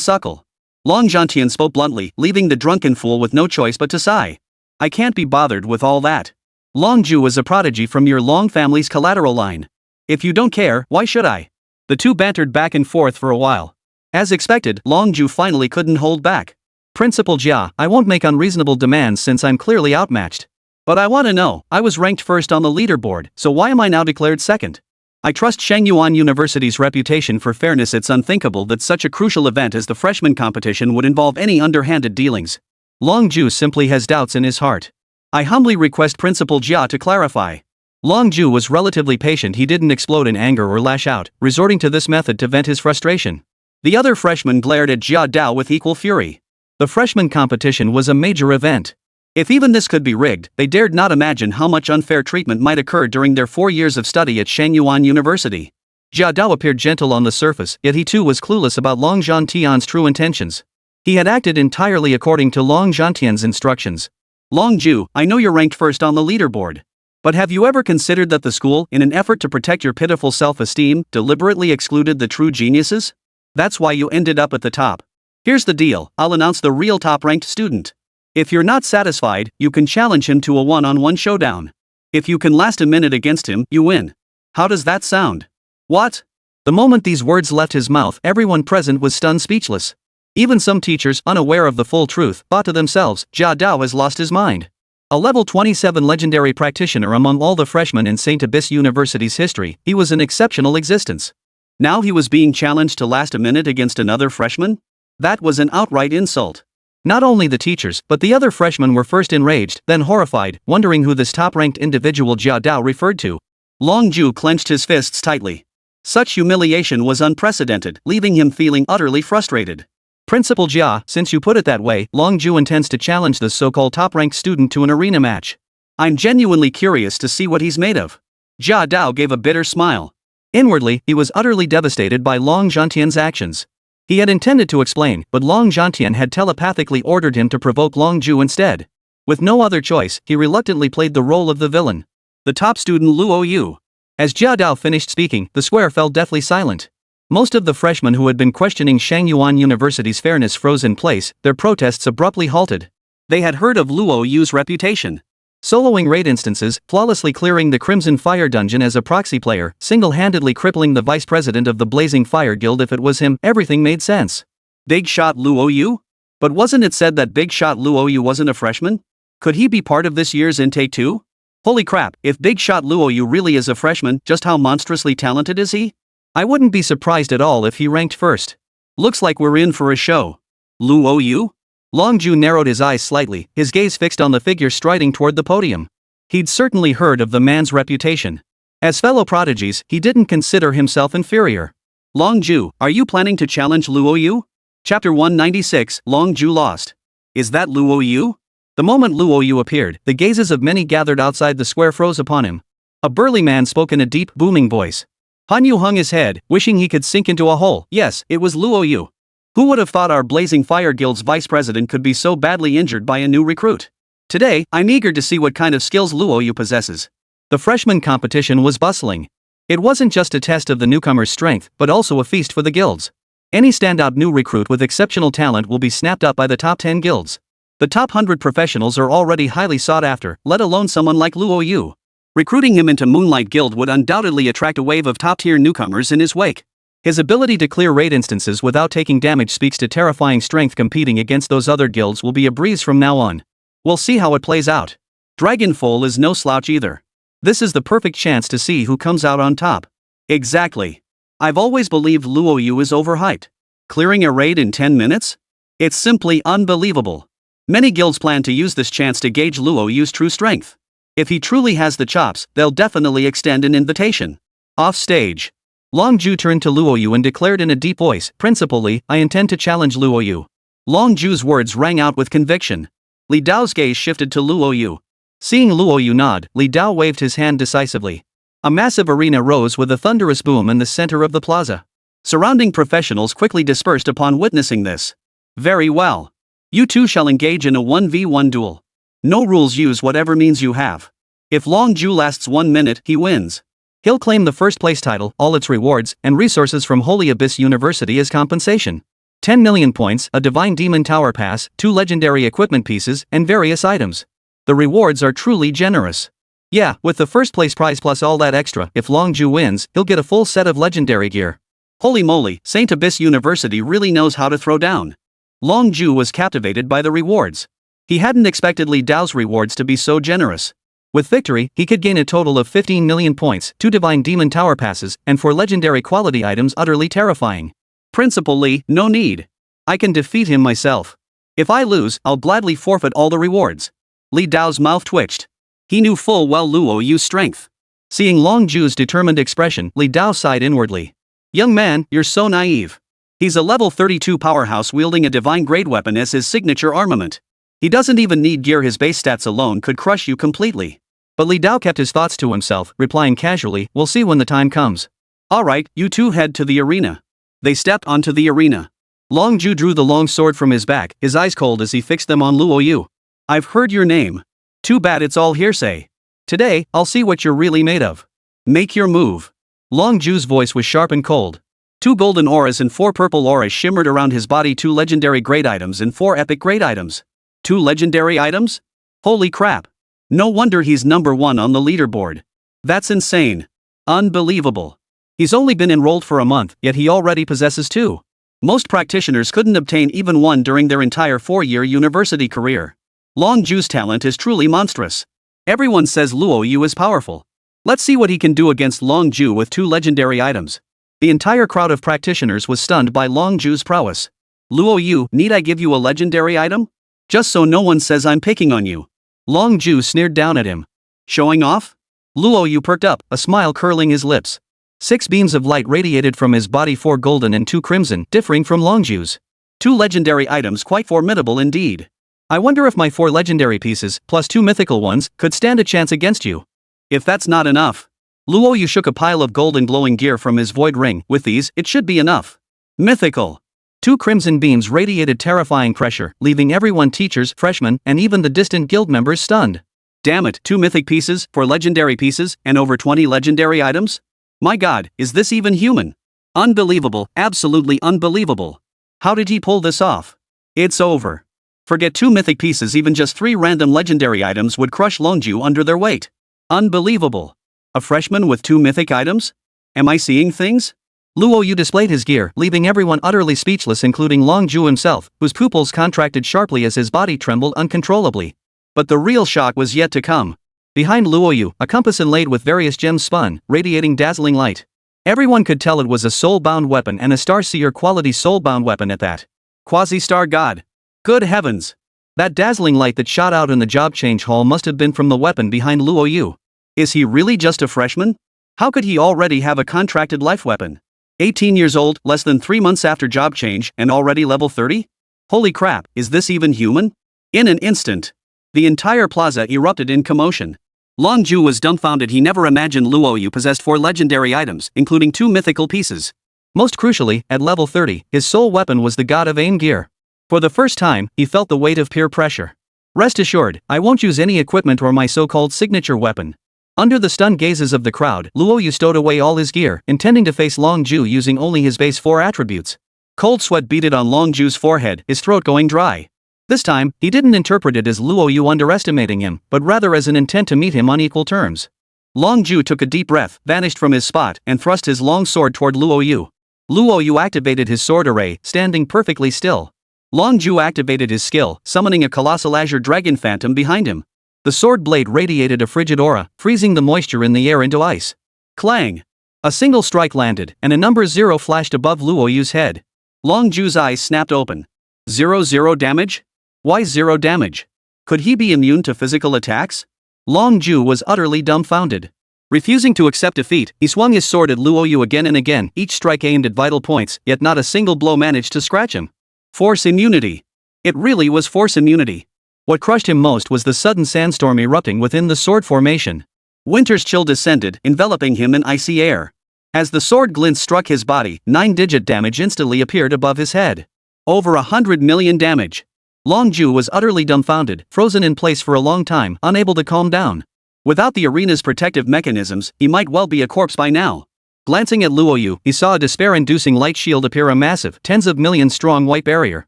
suckle. Long Zhantian spoke bluntly, leaving the drunken fool with no choice but to sigh. I can't be bothered with all that. Long Ju is a prodigy from your Long family's collateral line. If you don't care, why should I? The two bantered back and forth for a while. As expected, Long Ju finally couldn't hold back. Principal Jia, I won't make unreasonable demands since I'm clearly outmatched. But I want to know, I was ranked 1st on the leaderboard, so why am I now declared 2nd? I trust Shengyuan University's reputation for fairness. It's unthinkable that such a crucial event as the freshman competition would involve any underhanded dealings. Long Ju simply has doubts in his heart. I humbly request Principal Jia to clarify. Longju was relatively patient. He didn't explode in anger or lash out, resorting to this method to vent his frustration. The other freshmen glared at Jia Dao with equal fury. The freshman competition was a major event. If even this could be rigged, they dared not imagine how much unfair treatment might occur during their 4 years of study at Shangyuan University. Jia Dao appeared gentle on the surface, yet he too was clueless about Long Zhantian's true intentions. He had acted entirely according to Long Zhantian's instructions. Longju, I know you're ranked first on the leaderboard. But have you ever considered that the school, in an effort to protect your pitiful self-esteem, deliberately excluded the true geniuses? That's why you ended up at the top. Here's the deal, I'll announce the real top-ranked student. If you're not satisfied, you can challenge him to a one-on-one showdown. If you can last a minute against him, you win. How does that sound? What? The moment these words left his mouth, everyone present was stunned speechless. Even some teachers, unaware of the full truth, thought to themselves, Jia Dao has lost his mind. A level 27 legendary practitioner among all the freshmen in St. Abyss University's history, he was an exceptional existence. Now he was being challenged to last a minute against another freshman? That was an outright insult. Not only the teachers, but the other freshmen were first enraged, then horrified, wondering who this top-ranked individual Jia Dao referred to. Longju clenched his fists tightly. Such humiliation was unprecedented, leaving him feeling utterly frustrated. Principal Jia, since you put it that way, Longju intends to challenge this so-called top-ranked student to an arena match. I'm genuinely curious to see what he's made of. Jia Dao gave a bitter smile. Inwardly, he was utterly devastated by Long Zhantian's actions. He had intended to explain, but Long Zhantian had telepathically ordered him to provoke Longju instead. With no other choice, he reluctantly played the role of the villain. The top student Luo Yu. As Jia Dao finished speaking, the square fell deathly silent. Most of the freshmen who had been questioning Shangyuan University's fairness froze in place, their protests abruptly halted. They had heard of Luo Yu's reputation. Soloing raid instances, flawlessly clearing the Crimson Fire dungeon as a proxy player, single-handedly crippling the vice president of the Blazing Fire Guild. If it was him, everything made sense. Big shot Luo Yu? But wasn't it said that big shot Luo Yu wasn't a freshman? Could he be part of this year's intake too? Holy crap, if big shot Luo Yu really is a freshman, just how monstrously talented is he? I wouldn't be surprised at all if he ranked first. Looks like we're in for a show. Luo Yu? Longju narrowed his eyes slightly, his gaze fixed on the figure striding toward the podium. He'd certainly heard of the man's reputation. As fellow prodigies, he didn't consider himself inferior. Longju, are you planning to challenge Luo Yu? Chapter 196, Longju lost. Is that Luo Yu? The moment Luo Yu appeared, the gazes of many gathered outside the square froze upon him. A burly man spoke in a deep, booming voice. Han Yu hung his head, wishing he could sink into a hole. Yes, it was Luo Yu. Who would have thought our Blazing Fire Guild's vice president could be so badly injured by a new recruit? Today, I'm eager to see what kind of skills Luo Yu possesses. The freshman competition was bustling. It wasn't just a test of the newcomer's strength, but also a feast for the guilds. Any standout new recruit with exceptional talent will be snapped up by the top 10 guilds. The top 100 professionals are already highly sought after, let alone someone like Luo Yu. Recruiting him into Moonlight Guild would undoubtedly attract a wave of top-tier newcomers in his wake. His ability to clear raid instances without taking damage speaks to terrifying strength. Competing against those other guilds will be a breeze from now on. We'll see how it plays out. Dragonfall is no slouch either. This is the perfect chance to see who comes out on top. Exactly. I've always believed Luo Yu is overhyped. Clearing a raid in 10 minutes? It's simply unbelievable. Many guilds plan to use this chance to gauge Luo Yu's true strength. If he truly has the chops, they'll definitely extend an invitation. Off stage, Longju turned to Luo Yu and declared in a deep voice, "Principal Li, I intend to challenge Luo Yu." Longju's words rang out with conviction. Li Dao's gaze shifted to Luo Yu. Seeing Luo Yu nod, Li Dao waved his hand decisively. A massive arena rose with a thunderous boom in the center of the plaza. Surrounding professionals quickly dispersed upon witnessing this. Very well. You two shall engage in a 1v1 duel. No rules, use whatever means you have. If Longju lasts 1 minute, he wins. He'll claim the first place title, all its rewards, and resources from Holy Abyss University as compensation. 10 million points, a Divine Demon Tower Pass, 2 legendary equipment pieces, and various items. The rewards are truly generous. Yeah, with the first place prize plus all that extra, if Longju wins, he'll get a full set of legendary gear. Holy moly, St. Abyss University really knows how to throw down. Longju was captivated by the rewards. He hadn't expected Li Dao's rewards to be so generous. With victory, he could gain a total of 15 million points, 2 Divine Demon Tower Passes, and 4 legendary quality items utterly terrifying. Principal Li, no need. I can defeat him myself. If I lose, I'll gladly forfeit all the rewards. Li Dao's mouth twitched. He knew full well Luo Yu's strength. Seeing Long Ju's determined expression, Li Dao sighed inwardly. Young man, you're so naive. He's a level 32 powerhouse wielding a divine grade weapon as his signature armament. He doesn't even need gear, his base stats alone could crush you completely. But Li Dao kept his thoughts to himself, replying casually, we'll see when the time comes. Alright, you two head to the arena. They stepped onto the arena. Long Ju drew the long sword from his back, his eyes cold as he fixed them on Luo Yu. I've heard your name. Too bad it's all hearsay. Today, I'll see what you're really made of. Make your move. Long Ju's voice was sharp and cold. 2 golden auras and 4 purple auras shimmered around his body, 2 legendary grade items and 4 epic grade items. 2 legendary items? Holy crap. No wonder he's number 1 on the leaderboard. That's insane. Unbelievable. He's only been enrolled for a month, yet he already possesses 2. Most practitioners couldn't obtain even 1 during their entire 4-year university career. Long Ju's talent is truly monstrous. Everyone says Luo Yu is powerful. Let's see what he can do against Long Ju with 2 legendary items. The entire crowd of practitioners was stunned by Long Ju's prowess. Luo Yu, need I give you a legendary item? Just so no one says I'm picking on you. Long Ju sneered down at him. Showing off? Luo Yu perked up, a smile curling his lips. 6 beams of light radiated from his body, 4 golden and 2 crimson, differing from Long Ju's. 2 legendary items, quite formidable indeed. I wonder if my 4 legendary pieces, plus 2 mythical ones, could stand a chance against you. If that's not enough. Luo Yu shook a pile of gold and glowing gear from his void ring. With these, it should be enough. Mythical. 2 crimson beams radiated terrifying pressure, leaving everyone, teachers, freshmen, and even the distant guild members stunned. Damn it, 2 mythic pieces, 4 legendary pieces, and over 20 legendary items? My god, is this even human? Unbelievable, absolutely unbelievable. How did he pull this off? It's over. Forget 2 mythic pieces, even just 3 random legendary items would crush Long Ju under their weight. Unbelievable. A freshman with 2 mythic items? Am I seeing things? Luo Yu displayed his gear, leaving everyone utterly speechless, including Long Ju himself, whose pupils contracted sharply as his body trembled uncontrollably. But the real shock was yet to come. Behind Luo Yu, a compass inlaid with various gems spun, radiating dazzling light. Everyone could tell it was a soul-bound weapon, and a Starseer quality soul-bound weapon at that. Quasi-star god. Good heavens! That dazzling light that shot out in the job change hall must have been from the weapon behind Luo Yu. Is he really just a freshman? How could he already have a contracted life weapon? 18 years old, less than 3 months after job change, and already level 30? Holy crap, is this even human? In an instant, the entire plaza erupted in commotion. Long Ju was dumbfounded. He never imagined Luo Yu possessed 4 legendary items, including 2 mythical pieces. Most crucially, at level 30, his sole weapon was the God of Aim gear. For the first time, he felt the weight of peer pressure. Rest assured, I won't use any equipment or my so-called signature weapon. Under the stunned gazes of the crowd, Luo Yu stowed away all his gear, intending to face Long Ju using only his base 4 attributes. Cold sweat beaded on Long Ju's forehead, his throat going dry. This time, he didn't interpret it as Luo Yu underestimating him, but rather as an intent to meet him on equal terms. Long Ju took a deep breath, vanished from his spot, and thrust his long sword toward Luo Yu. Luo Yu activated his sword array, standing perfectly still. Long Ju activated his skill, summoning a colossal azure dragon phantom behind him. The sword blade radiated a frigid aura, freezing the moisture in the air into ice. Clang! A single strike landed, and a number 0 flashed above Luo Yu's head. Long Ju's eyes snapped open. 0 damage? Why 0 damage? Could he be immune to physical attacks? Long Ju was utterly dumbfounded. Refusing to accept defeat, he swung his sword at Luo Yu again and again, each strike aimed at vital points, yet not a single blow managed to scratch him. Force immunity. It really was force immunity. What crushed him most was the sudden sandstorm erupting within the sword formation. Winter's chill descended, enveloping him in icy air. As the sword glint struck his body, 9-digit damage instantly appeared above his head. Over 100 million damage. Long Ju was utterly dumbfounded, frozen in place for a long time, unable to calm down. Without the arena's protective mechanisms, he might well be a corpse by now. Glancing at Luo Yu, he saw a despair-inducing light shield appear, a massive, tens of millions strong white barrier.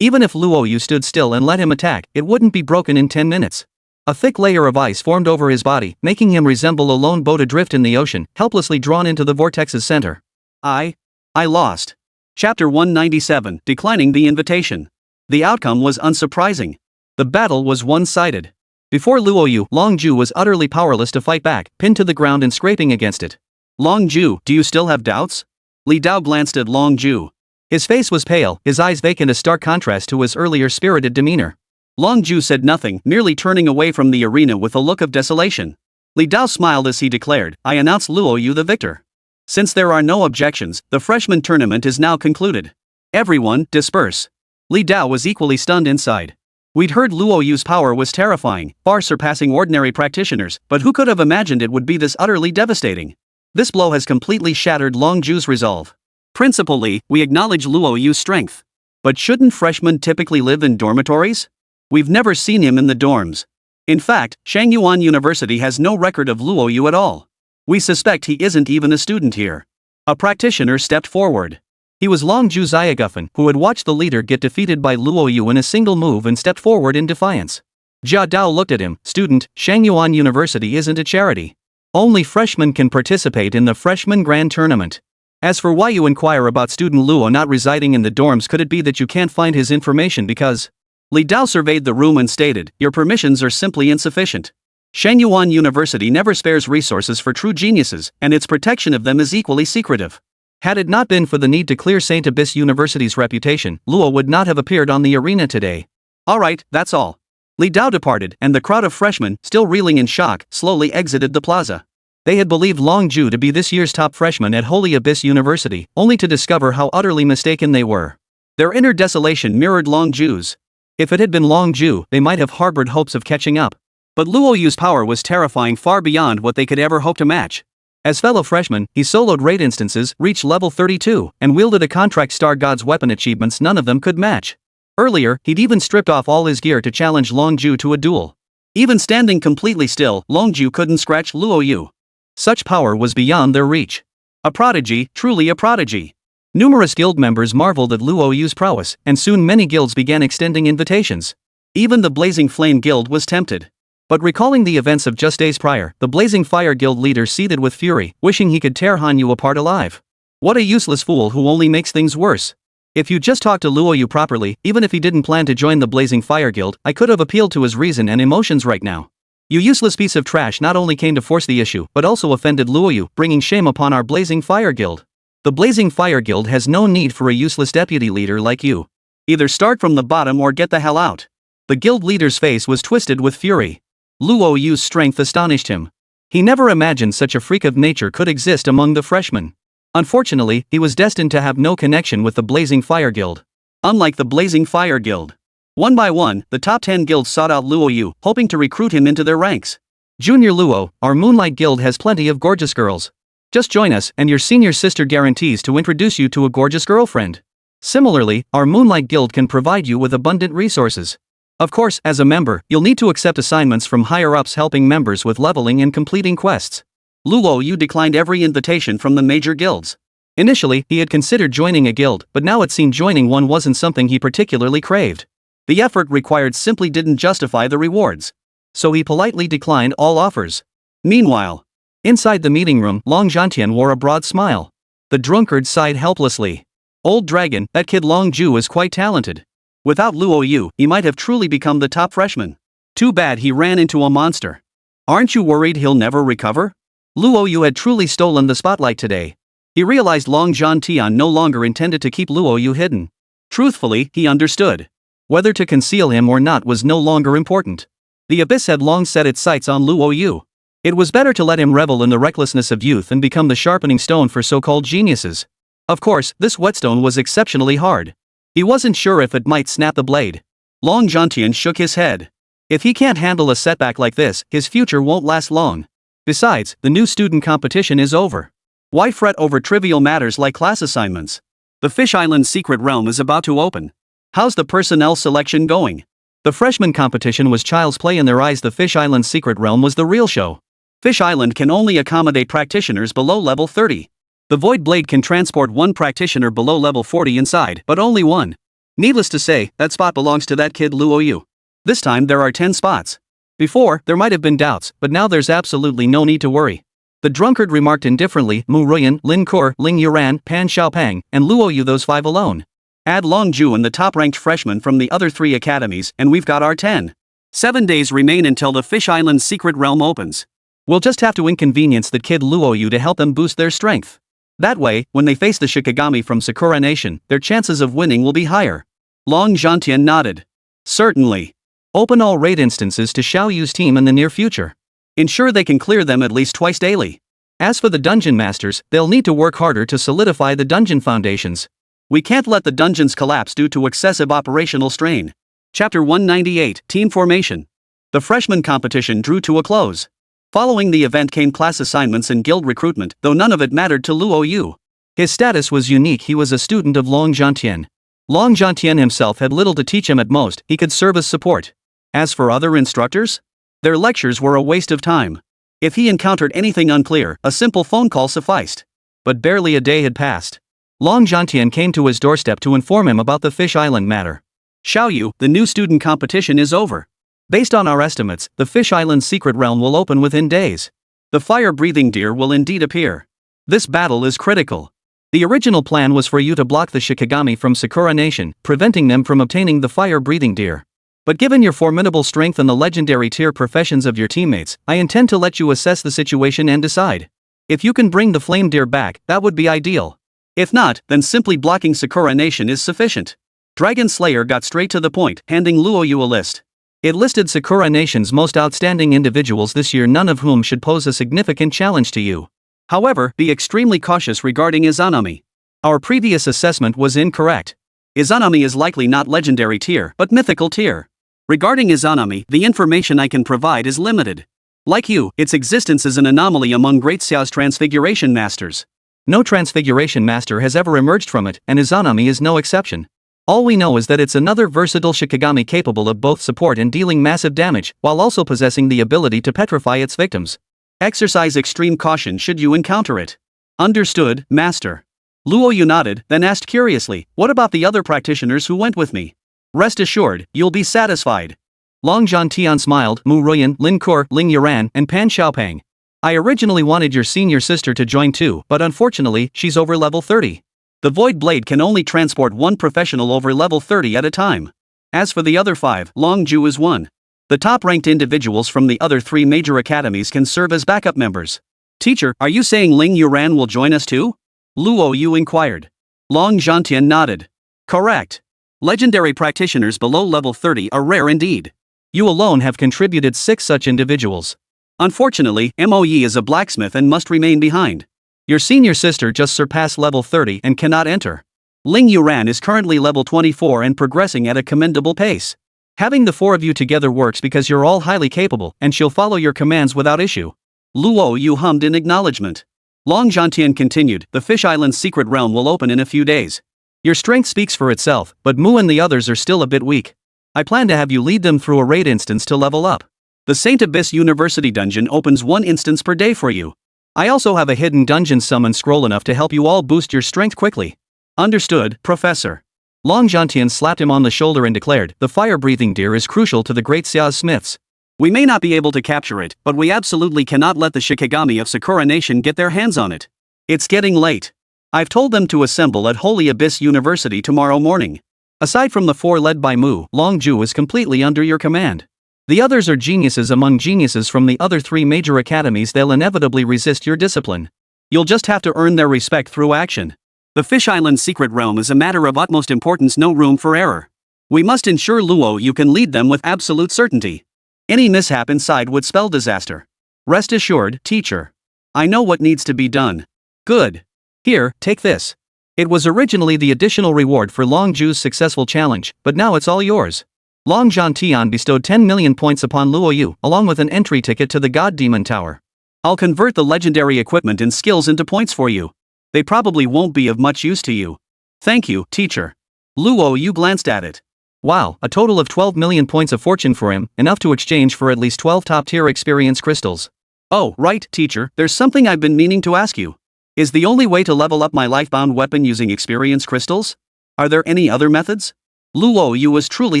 Even if Luo Yu stood still and let him attack, it wouldn't be broken in 10 minutes. A thick layer of ice formed over his body, making him resemble a lone boat adrift in the ocean, helplessly drawn into the vortex's center. I lost. Chapter 197, Declining the Invitation. The outcome was unsurprising. The battle was one-sided. Before Luo Yu, Long Ju was utterly powerless to fight back, pinned to the ground and scraping against it. Long Ju, do you still have doubts? Li Dao glanced at Long Ju. His face was pale, his eyes vacant, a stark contrast to his earlier spirited demeanor. Long Ju said nothing, merely turning away from the arena with a look of desolation. Li Dao smiled as he declared, I announce Luo Yu the victor. Since there are no objections, the freshman tournament is now concluded. Everyone, disperse. Li Dao was equally stunned inside. We'd heard Luo Yu's power was terrifying, far surpassing ordinary practitioners, but who could have imagined it would be this utterly devastating? This blow has completely shattered Long Ju's resolve. Principal Li, we acknowledge Luo Yu's strength. But shouldn't freshmen typically live in dormitories? We've never seen him in the dorms. In fact, Shangyuan University has no record of Luo Yu at all. We suspect he isn't even a student here. A practitioner stepped forward. He was Long Ju Xiaogufen, who had watched the leader get defeated by Luo Yu in a single move and stepped forward in defiance. Jia Dao looked at him, student, Shangyuan University isn't a charity. Only freshmen can participate in the freshman grand tournament. As for why you inquire about student Luo not residing in the dorms, could it be that you can't find his information because... Li Dao surveyed the room and stated, your permissions are simply insufficient. Shangyuan University never spares resources for true geniuses, and its protection of them is equally secretive. Had it not been for the need to clear St. Abyss University's reputation, Luo would not have appeared on the arena today. Alright, that's all. Li Dao departed, and the crowd of freshmen, still reeling in shock, slowly exited the plaza. They had believed Long Ju to be this year's top freshman at Holy Abyss University, only to discover how utterly mistaken they were. Their inner desolation mirrored Long Ju's. If it had been Long Ju, they might have harbored hopes of catching up. But Luo Yu's power was terrifying, far beyond what they could ever hope to match. As fellow freshmen, he soloed raid instances, reached level 32, and wielded a contract Star God's weapon achievements none of them could match. Earlier, he'd even stripped off all his gear to challenge Long Ju to a duel. Even standing completely still, Long Ju couldn't scratch Luo Yu. Such power was beyond their reach. A prodigy, truly a prodigy. Numerous guild members marveled at Luo Yu's prowess, and soon many guilds began extending invitations. Even the Blazing Flame Guild was tempted. But recalling the events of just days prior, the Blazing Fire Guild leader seethed with fury, wishing he could tear Han Yu apart alive. What a useless fool who only makes things worse. If you just talked to Luo Yu properly, even if he didn't plan to join the Blazing Fire Guild, I could have appealed to his reason and emotions right now. You useless piece of trash not only came to force the issue, but also offended Luo Yu, bringing shame upon our Blazing Fire Guild. The Blazing Fire Guild has no need for a useless deputy leader like you. Either start from the bottom or get the hell out. The guild leader's face was twisted with fury. Luo Yu's strength astonished him. He never imagined such a freak of nature could exist among the freshmen. Unfortunately, he was destined to have no connection with the Blazing Fire Guild. Unlike the Blazing Fire Guild. One by one, the top 10 guilds sought out Luo Yu, hoping to recruit him into their ranks. Junior Luo, our Moonlight Guild has plenty of gorgeous girls. Just join us, and your senior sister guarantees to introduce you to a gorgeous girlfriend. Similarly, our Moonlight Guild can provide you with abundant resources. Of course, as a member, you'll need to accept assignments from higher-ups helping members with leveling and completing quests. Luo Yu declined every invitation from the major guilds. Initially, he had considered joining a guild, but now it seemed joining one wasn't something he particularly craved. The effort required simply didn't justify the rewards. So he politely declined all offers. Meanwhile, inside the meeting room, Long Zhantian wore a broad smile. The drunkard sighed helplessly. Old dragon, that kid Long Ju is quite talented. Without Luo Yu, he might have truly become the top freshman. Too bad he ran into a monster. Aren't you worried he'll never recover? Luo Yu had truly stolen the spotlight today. He realized Long Zhantian no longer intended to keep Luo Yu hidden. Truthfully, he understood. Whether to conceal him or not was no longer important. The Abyss had long set its sights on Luo Yu. It was better to let him revel in the recklessness of youth and become the sharpening stone for so-called geniuses. Of course, this whetstone was exceptionally hard. He wasn't sure if it might snap the blade. Long Zhantian shook his head. If he can't handle a setback like this, his future won't last long. Besides, the new student competition is over. Why fret over trivial matters like class assignments? The Fish Island Secret Realm is about to open. How's the personnel selection going? The freshman competition was child's play in their eyes. The Fish Island Secret Realm was the real show. Fish Island can only accommodate practitioners below level 30. The Void Blade can transport one practitioner below level 40 inside, but only one. Needless to say, that spot belongs to that kid Luo Yu. This time there are 10 spots. Before, there might have been doubts, but now there's absolutely no need to worry. The drunkard remarked indifferently, Mu Ruyan, Lin Kur, Ling Yuran, Pan Xiaopang, and Luo Yu, those 5 alone. Add Long Ju and the top-ranked freshman from the other 3 academies, and we've got our 10. 7 days remain until the Fish Island Secret Realm opens. We'll just have to inconvenience the kid Luo Yu to help them boost their strength. That way, when they face the Shikigami from Sakura Nation, their chances of winning will be higher. Long Zhantian nodded. Certainly. Open all raid instances to Xiao Yu's team in the near future. Ensure they can clear them at least twice daily. As for the dungeon masters, they'll need to work harder to solidify the dungeon foundations. We can't let the dungeons collapse due to excessive operational strain. Chapter 198, Team Formation. The freshman competition drew to a close. Following the event came class assignments and guild recruitment, though none of it mattered to Luo Yu. His status was unique. He was a student of Long Zhantian. Long Zhantian himself had little to teach him. At most, he could serve as support. As for other instructors, their lectures were a waste of time. If he encountered anything unclear, a simple phone call sufficed. But barely a day had passed. Long Zhantian came to his doorstep to inform him about the Fish Island matter. Xiao Yu, the new student competition is over. Based on our estimates, the Fish Island secret realm will open within days. The fire-breathing deer will indeed appear. This battle is critical. The original plan was for you to block the Shikigami from Sakura Nation, preventing them from obtaining the fire-breathing deer. But given your formidable strength and the legendary tier professions of your teammates, I intend to let you assess the situation and decide. If you can bring the flame deer back, that would be ideal. If not, then simply blocking Sakura Nation is sufficient. Dragon Slayer got straight to the point, handing Luo Yu a list. It listed Sakura Nation's most outstanding individuals this year, none of whom should pose a significant challenge to you. However, be extremely cautious regarding Izanami. Our previous assessment was incorrect. Izanami is likely not legendary tier, but mythical tier. Regarding Izanami, the information I can provide is limited. Like you, its existence is an anomaly among Great Xiao's transfiguration masters. No transfiguration master has ever emerged from it, and Izanami is no exception. All we know is that it's another versatile Shikigami capable of both support and dealing massive damage, while also possessing the ability to petrify its victims. Exercise extreme caution should you encounter it. Understood, Master. Luo Yu nodded, then asked curiously, what about the other practitioners who went with me? Rest assured, you'll be satisfied. Long Zhantian smiled. Mu Ruyan, Lin Kur, Ling Yuran, and Pan Xiaopeng. I originally wanted your senior sister to join too, but unfortunately, she's over level 30. The Void Blade can only transport one professional over level 30 at a time. As for the other 5, Long Ju is one. The top-ranked individuals from the other 3 major academies can serve as backup members. Teacher, are you saying Ling Yuran will join us too? Luo Yu inquired. Long Zhantian nodded. Correct. Legendary practitioners below level 30 are rare indeed. You alone have contributed 6 such individuals. Unfortunately, Moe is a blacksmith and must remain behind. Your senior sister just surpassed level 30 and cannot enter. Ling Yuran is currently level 24 and progressing at a commendable pace. Having the 4 of you together works because you're all highly capable, and she'll follow your commands without issue. Luo Yu hummed in acknowledgement. Long Zhantian continued, the Fish Island's secret realm will open in a few days. Your strength speaks for itself, but Mu and the others are still a bit weak. I plan to have you lead them through a raid instance to level up. The Saint Abyss University dungeon opens 1 instance per day for you. I also have a hidden dungeon summon scroll enough to help you all boost your strength quickly. Understood, Professor. Long Zhantian slapped him on the shoulder and declared, the fire-breathing deer is crucial to the Great Xiao's smiths. We may not be able to capture it, but we absolutely cannot let the Shikigami of Sakura Nation get their hands on it. It's getting late. I've told them to assemble at Holy Abyss University tomorrow morning. Aside from the 4 led by Mu, Long Ju is completely under your command. The others are geniuses among geniuses from the other 3 major academies. They'll inevitably resist your discipline. You'll just have to earn their respect through action. The Fish Island secret realm is a matter of utmost importance, no room for error. We must ensure Luo Yu can lead them with absolute certainty. Any mishap inside would spell disaster. Rest assured, teacher. I know what needs to be done. Good. Here, take this. It was originally the additional reward for Long Ju's successful challenge, but now it's all yours. Long Zhantian bestowed 10 million points upon Luo Yu, along with an entry ticket to the God Demon Tower. I'll convert the legendary equipment and skills into points for you. They probably won't be of much use to you. Thank you, teacher. Luo Yu glanced at it. Wow, a total of 12 million points of fortune for him, enough to exchange for at least 12 top-tier experience crystals. Oh, right, teacher, there's something I've been meaning to ask you. Is the only way to level up my life-bound weapon using experience crystals? Are there any other methods? Luo Yu was truly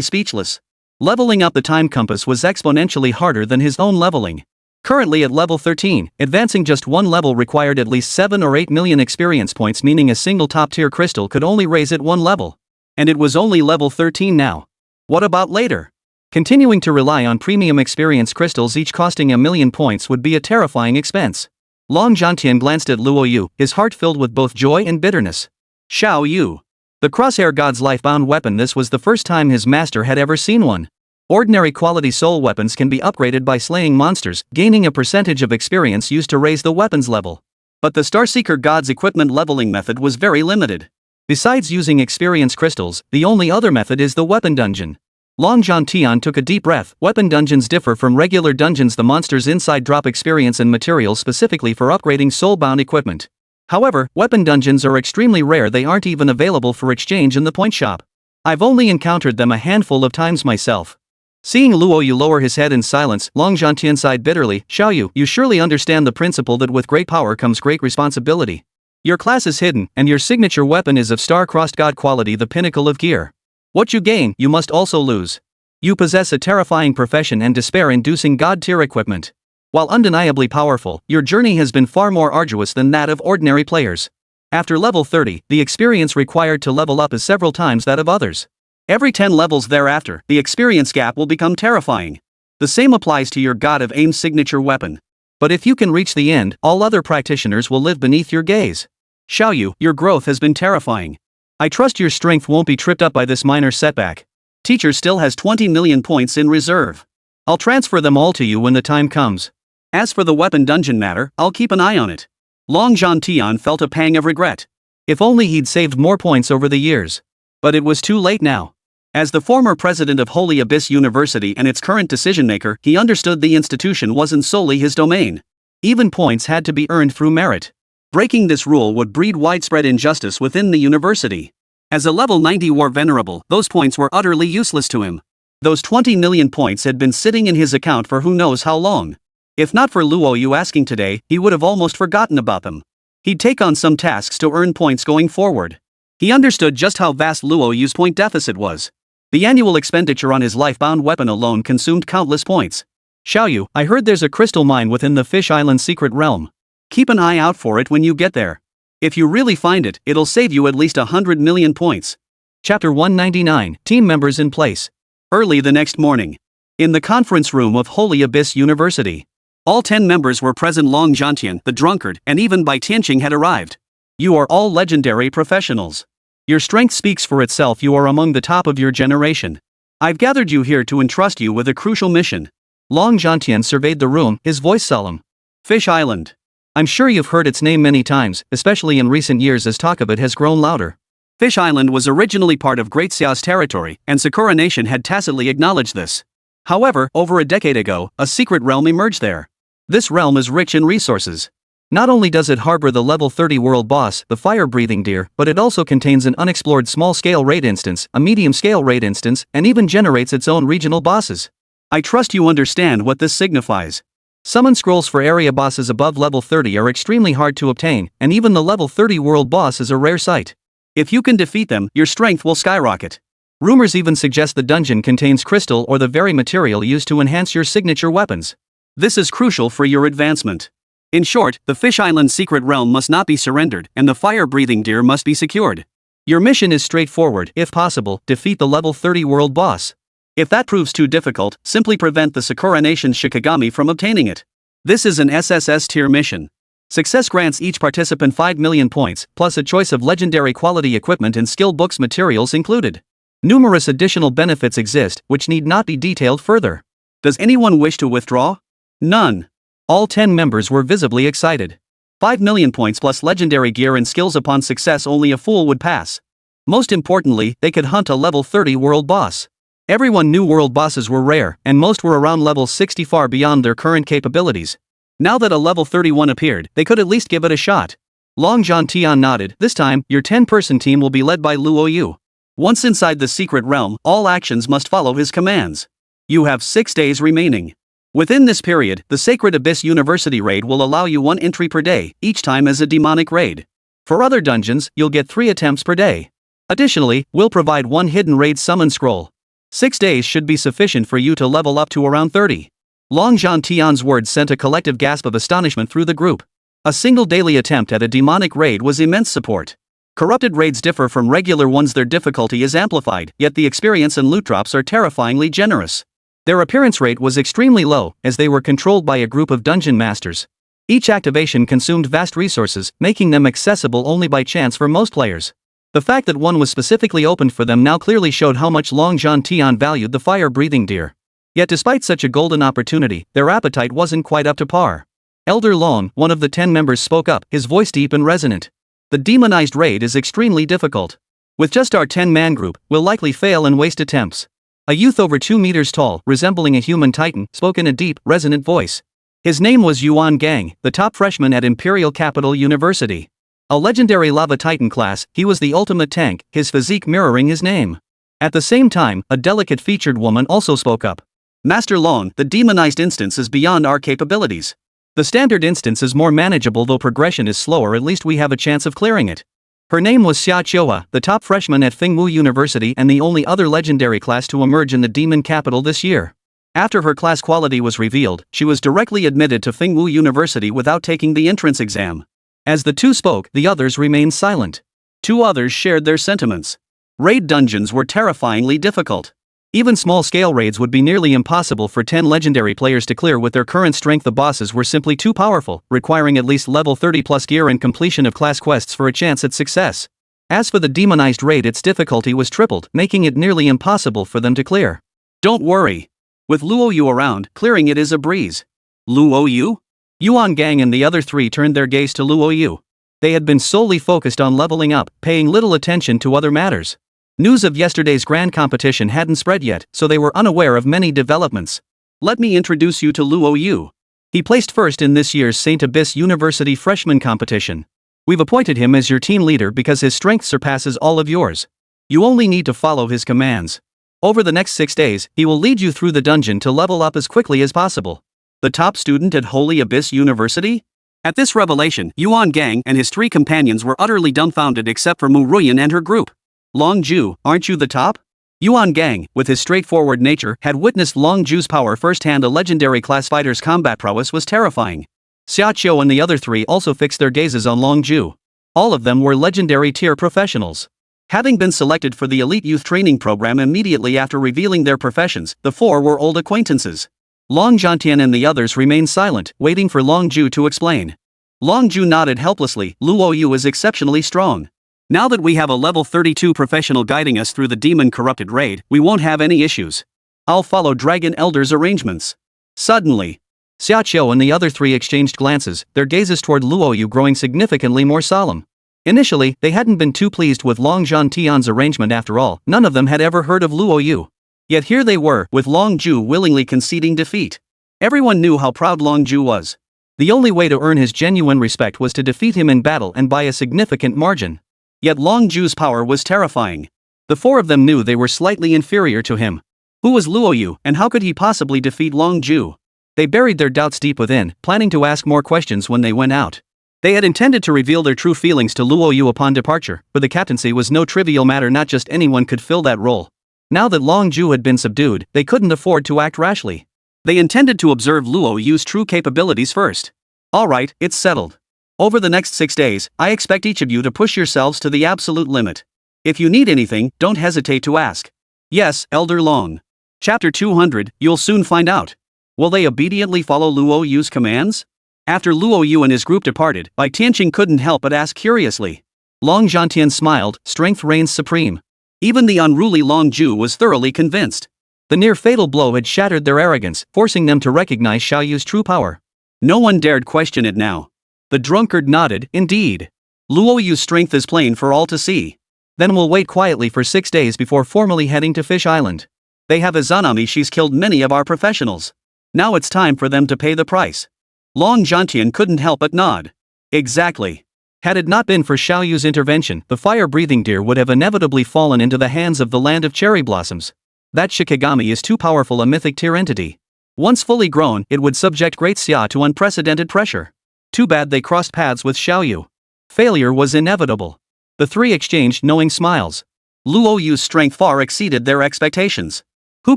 speechless. Leveling up the time compass was exponentially harder than his own leveling. Currently at level 13, advancing just 1 level required at least 7 or 8 million experience points, meaning a single top-tier crystal could only raise it 1 level. And it was only level 13 now. What about later? Continuing to rely on premium experience crystals, each costing 1 million points, would be a terrifying expense. Long Zhantian glanced at Luo Yu, his heart filled with both joy and bitterness. Xiao Yu. The Crosshair God's life-bound weapon. This was the first time his master had ever seen one. Ordinary quality soul weapons can be upgraded by slaying monsters, gaining a percentage of experience used to raise the weapon's level. But the Starseeker God's equipment leveling method was very limited. Besides using experience crystals, the only other method is the weapon dungeon. Long John Tian took a deep breath. Weapon dungeons differ from regular dungeons. The monsters inside drop experience and materials specifically for upgrading soulbound equipment. However, weapon dungeons are extremely rare. They aren't even available for exchange in the point shop. I've only encountered them a handful of times myself. Seeing Luo Yu lower his head in silence, Long John Tian sighed bitterly. Xiao Yu, you surely understand the principle that with great power comes great responsibility. Your class is hidden, and your signature weapon is of star-crossed god quality, the pinnacle of gear. What you gain, you must also lose. You possess a terrifying profession and despair-inducing god-tier equipment. While undeniably powerful, your journey has been far more arduous than that of ordinary players. After level 30, the experience required to level up is several times that of others. Every 10 levels thereafter, the experience gap will become terrifying. The same applies to your God of Aim's signature weapon. But if you can reach the end, all other practitioners will live beneath your gaze. Xiao Yu, your growth has been terrifying. I trust your strength won't be tripped up by this minor setback. Teacher still has 20 million points in reserve. I'll transfer them all to you when the time comes. As for the weapon dungeon matter, I'll keep an eye on it. Long John Tian felt a pang of regret. If only he'd saved more points over the years. But it was too late now. As the former president of Holy Abyss University and its current decision-maker, he understood the institution wasn't solely his domain. Even points had to be earned through merit. Breaking this rule would breed widespread injustice within the university. As a level 90 war venerable, those points were utterly useless to him. Those 20 million points had been sitting in his account for who knows how long. If not for Luo Yu asking today, he would have almost forgotten about them. He'd take on some tasks to earn points going forward. He understood just how vast Luo Yu's point deficit was. The annual expenditure on his life-bound weapon alone consumed countless points. Xiao Yu, I heard there's a crystal mine within the Fish Island secret realm. Keep an eye out for it when you get there. If you really find it, it'll save you at least 100 million points. Chapter 199, Team Members in Place. Early the next morning. In the conference room of Holy Abyss University. All 10 members were present. Long Jiantian, the drunkard, and even Bai Tianqing had arrived. You are all legendary professionals. Your strength speaks for itself. You are among the top of your generation. I've gathered you here to entrust you with a crucial mission. Long Jiantian surveyed the room, his voice solemn. Fish Island. I'm sure you've heard its name many times, especially in recent years as talk of it has grown louder. Fish Island was originally part of Great Xiao's territory, and Sakura Nation had tacitly acknowledged this. However, over a decade ago, a secret realm emerged there. This realm is rich in resources. Not only does it harbor the level 30 world boss, the fire-breathing deer, but it also contains an unexplored small-scale raid instance, a medium-scale raid instance, and even generates its own regional bosses. I trust you understand what this signifies. Summon scrolls for area bosses above level 30 are extremely hard to obtain, and even the level 30 world boss is a rare sight. If you can defeat them, your strength will skyrocket. Rumors even suggest the dungeon contains crystal or the very material used to enhance your signature weapons. This is crucial for your advancement. In short, the Fish Island secret realm must not be surrendered, and the fire-breathing deer must be secured. Your mission is straightforward. If possible, defeat the level 30 world boss. If that proves too difficult, simply prevent the Sakura Nation's Shikigami from obtaining it. This is an SSS tier mission. Success grants each participant 5 million points, plus a choice of legendary quality equipment and skill books materials included. Numerous additional benefits exist, which need not be detailed further. Does anyone wish to withdraw? None. All 10 members were visibly excited. 5 million points plus legendary gear and skills. Upon success, only a fool would pass. Most importantly, they could hunt a level 30 world boss. Everyone knew world bosses were rare, and most were around level 60, far beyond their current capabilities. Now that a level 31 appeared, they could at least give it a shot. Long John Tian nodded. This time, your 10-person team will be led by Luo Yu. Once inside the secret realm, all actions must follow his commands. You have 6 days remaining. Within this period, the Sacred Abyss University raid will allow you 1 entry per day, each time as a demonic raid. For other dungeons, you'll get 3 attempts per day. Additionally, we'll provide 1 hidden raid summon scroll. 6 days should be sufficient for you to level up to around 30. Long John Tian's words sent a collective gasp of astonishment through the group. A single daily attempt at a demonic raid was immense support. Corrupted raids differ from regular ones. Their difficulty is amplified, yet the experience and loot drops are terrifyingly generous. Their appearance rate was extremely low, as they were controlled by a group of dungeon masters. Each activation consumed vast resources, making them accessible only by chance for most players. The fact that one was specifically opened for them now clearly showed how much Long Zhantian valued the fire-breathing deer. Yet despite such a golden opportunity, their appetite wasn't quite up to par. Elder Long, one of the 10 members, spoke up, his voice deep and resonant. The demonized raid is extremely difficult. With just our 10-man group, we'll likely fail and waste attempts. A youth over 2 meters tall, resembling a human titan, spoke in a deep, resonant voice. His name was Yuan Gang, the top freshman at Imperial Capital University. A legendary lava titan class, he was the ultimate tank, his physique mirroring his name. At the same time, a delicate-featured woman also spoke up. Master Long, the demonized instance is beyond our capabilities. The standard instance is more manageable, though progression is slower. At least we have a chance of clearing it. Her name was Xia Qiuhua, the top freshman at Fingwu University and the only other legendary class to emerge in the demon capital this year. After her class quality was revealed, she was directly admitted to Fingwu University without taking the entrance exam. As the two spoke, the others remained silent. 2 others shared their sentiments. Raid dungeons were terrifyingly difficult. Even small-scale raids would be nearly impossible for 10 legendary players to clear with their current strength. The bosses were simply too powerful, requiring at least level 30+ gear and completion of class quests for a chance at success. As for the demonized raid, its difficulty was tripled, making it nearly impossible for them to clear. Don't worry. With Luo Yu around, clearing it is a breeze. Luo Yu? Yuan Gang and the other 3 turned their gaze to Luo Yu. They had been solely focused on leveling up, paying little attention to other matters. News of yesterday's grand competition hadn't spread yet, so they were unaware of many developments. Let me introduce you to Luo Yu. He placed first in this year's St. Abyss University freshman competition. We've appointed him as your team leader because his strength surpasses all of yours. You only need to follow his commands. Over the next 6 days, he will lead you through the dungeon to level up as quickly as possible. The top student at Holy Abyss University? At this revelation, Yuan Gang and his 3 companions were utterly dumbfounded except for Mu Ruyan and her group. Long Ju, aren't you the top? Yuan Gang, with his straightforward nature, had witnessed Long Ju's power firsthand. A legendary class fighter's combat prowess was terrifying. Xia Qiu and the other 3 also fixed their gazes on Long Ju. All of them were legendary tier professionals. Having been selected for the elite youth training program immediately after revealing their professions, the 4 were old acquaintances. Long Zhantian and the others remained silent, waiting for Long Ju to explain. Long Ju nodded helplessly. Luo Yu is exceptionally strong. Now that we have a level 32 professional guiding us through the demon-corrupted raid, we won't have any issues. I'll follow Dragon Elder's arrangements. Suddenly, Xia Qiu and the other 3 exchanged glances, their gazes toward Luo Yu growing significantly more solemn. Initially, they hadn't been too pleased with Long Zhantian's arrangement. After all, none of them had ever heard of Luo Yu. Yet here they were, with Long Ju willingly conceding defeat. Everyone knew how proud Long Ju was. The only way to earn his genuine respect was to defeat him in battle and by a significant margin. Yet Long Ju's power was terrifying. The 4 of them knew they were slightly inferior to him. Who was Luo Yu, and how could he possibly defeat Long Ju? They buried their doubts deep within, planning to ask more questions when they went out. They had intended to reveal their true feelings to Luo Yu upon departure, for the captaincy was no trivial matter. Not just anyone could fill that role. Now that Long Ju had been subdued, they couldn't afford to act rashly. They intended to observe Luo Yu's true capabilities first. Alright, it's settled. Over the next 6 days, I expect each of you to push yourselves to the absolute limit. If you need anything, don't hesitate to ask. Yes, Elder Long. Chapter 200, you'll soon find out. Will they obediently follow Luo Yu's commands? After Luo Yu and his group departed, Bai Tianqing couldn't help but ask curiously. Long Zhantian smiled, strength reigns supreme. Even the unruly Long Ju was thoroughly convinced. The near-fatal blow had shattered their arrogance, forcing them to recognize Xiao Yu's true power. No one dared question it now. The drunkard nodded, indeed. Luo Yu's strength is plain for all to see. Then we'll wait quietly for 6 days before formally heading to Fish Island. They have Izanami, she's killed many of our professionals. Now it's time for them to pay the price. Long Zhantian couldn't help but nod. Exactly. Had it not been for Xiao Yu's intervention, the fire-breathing deer would have inevitably fallen into the hands of the land of cherry blossoms. That Shikigami is too powerful a mythic tier entity. Once fully grown, it would subject Great Xia to unprecedented pressure. Too bad they crossed paths with Xiao Yu. Failure was inevitable. The 3 exchanged knowing smiles. Luo Yu's strength far exceeded their expectations. Who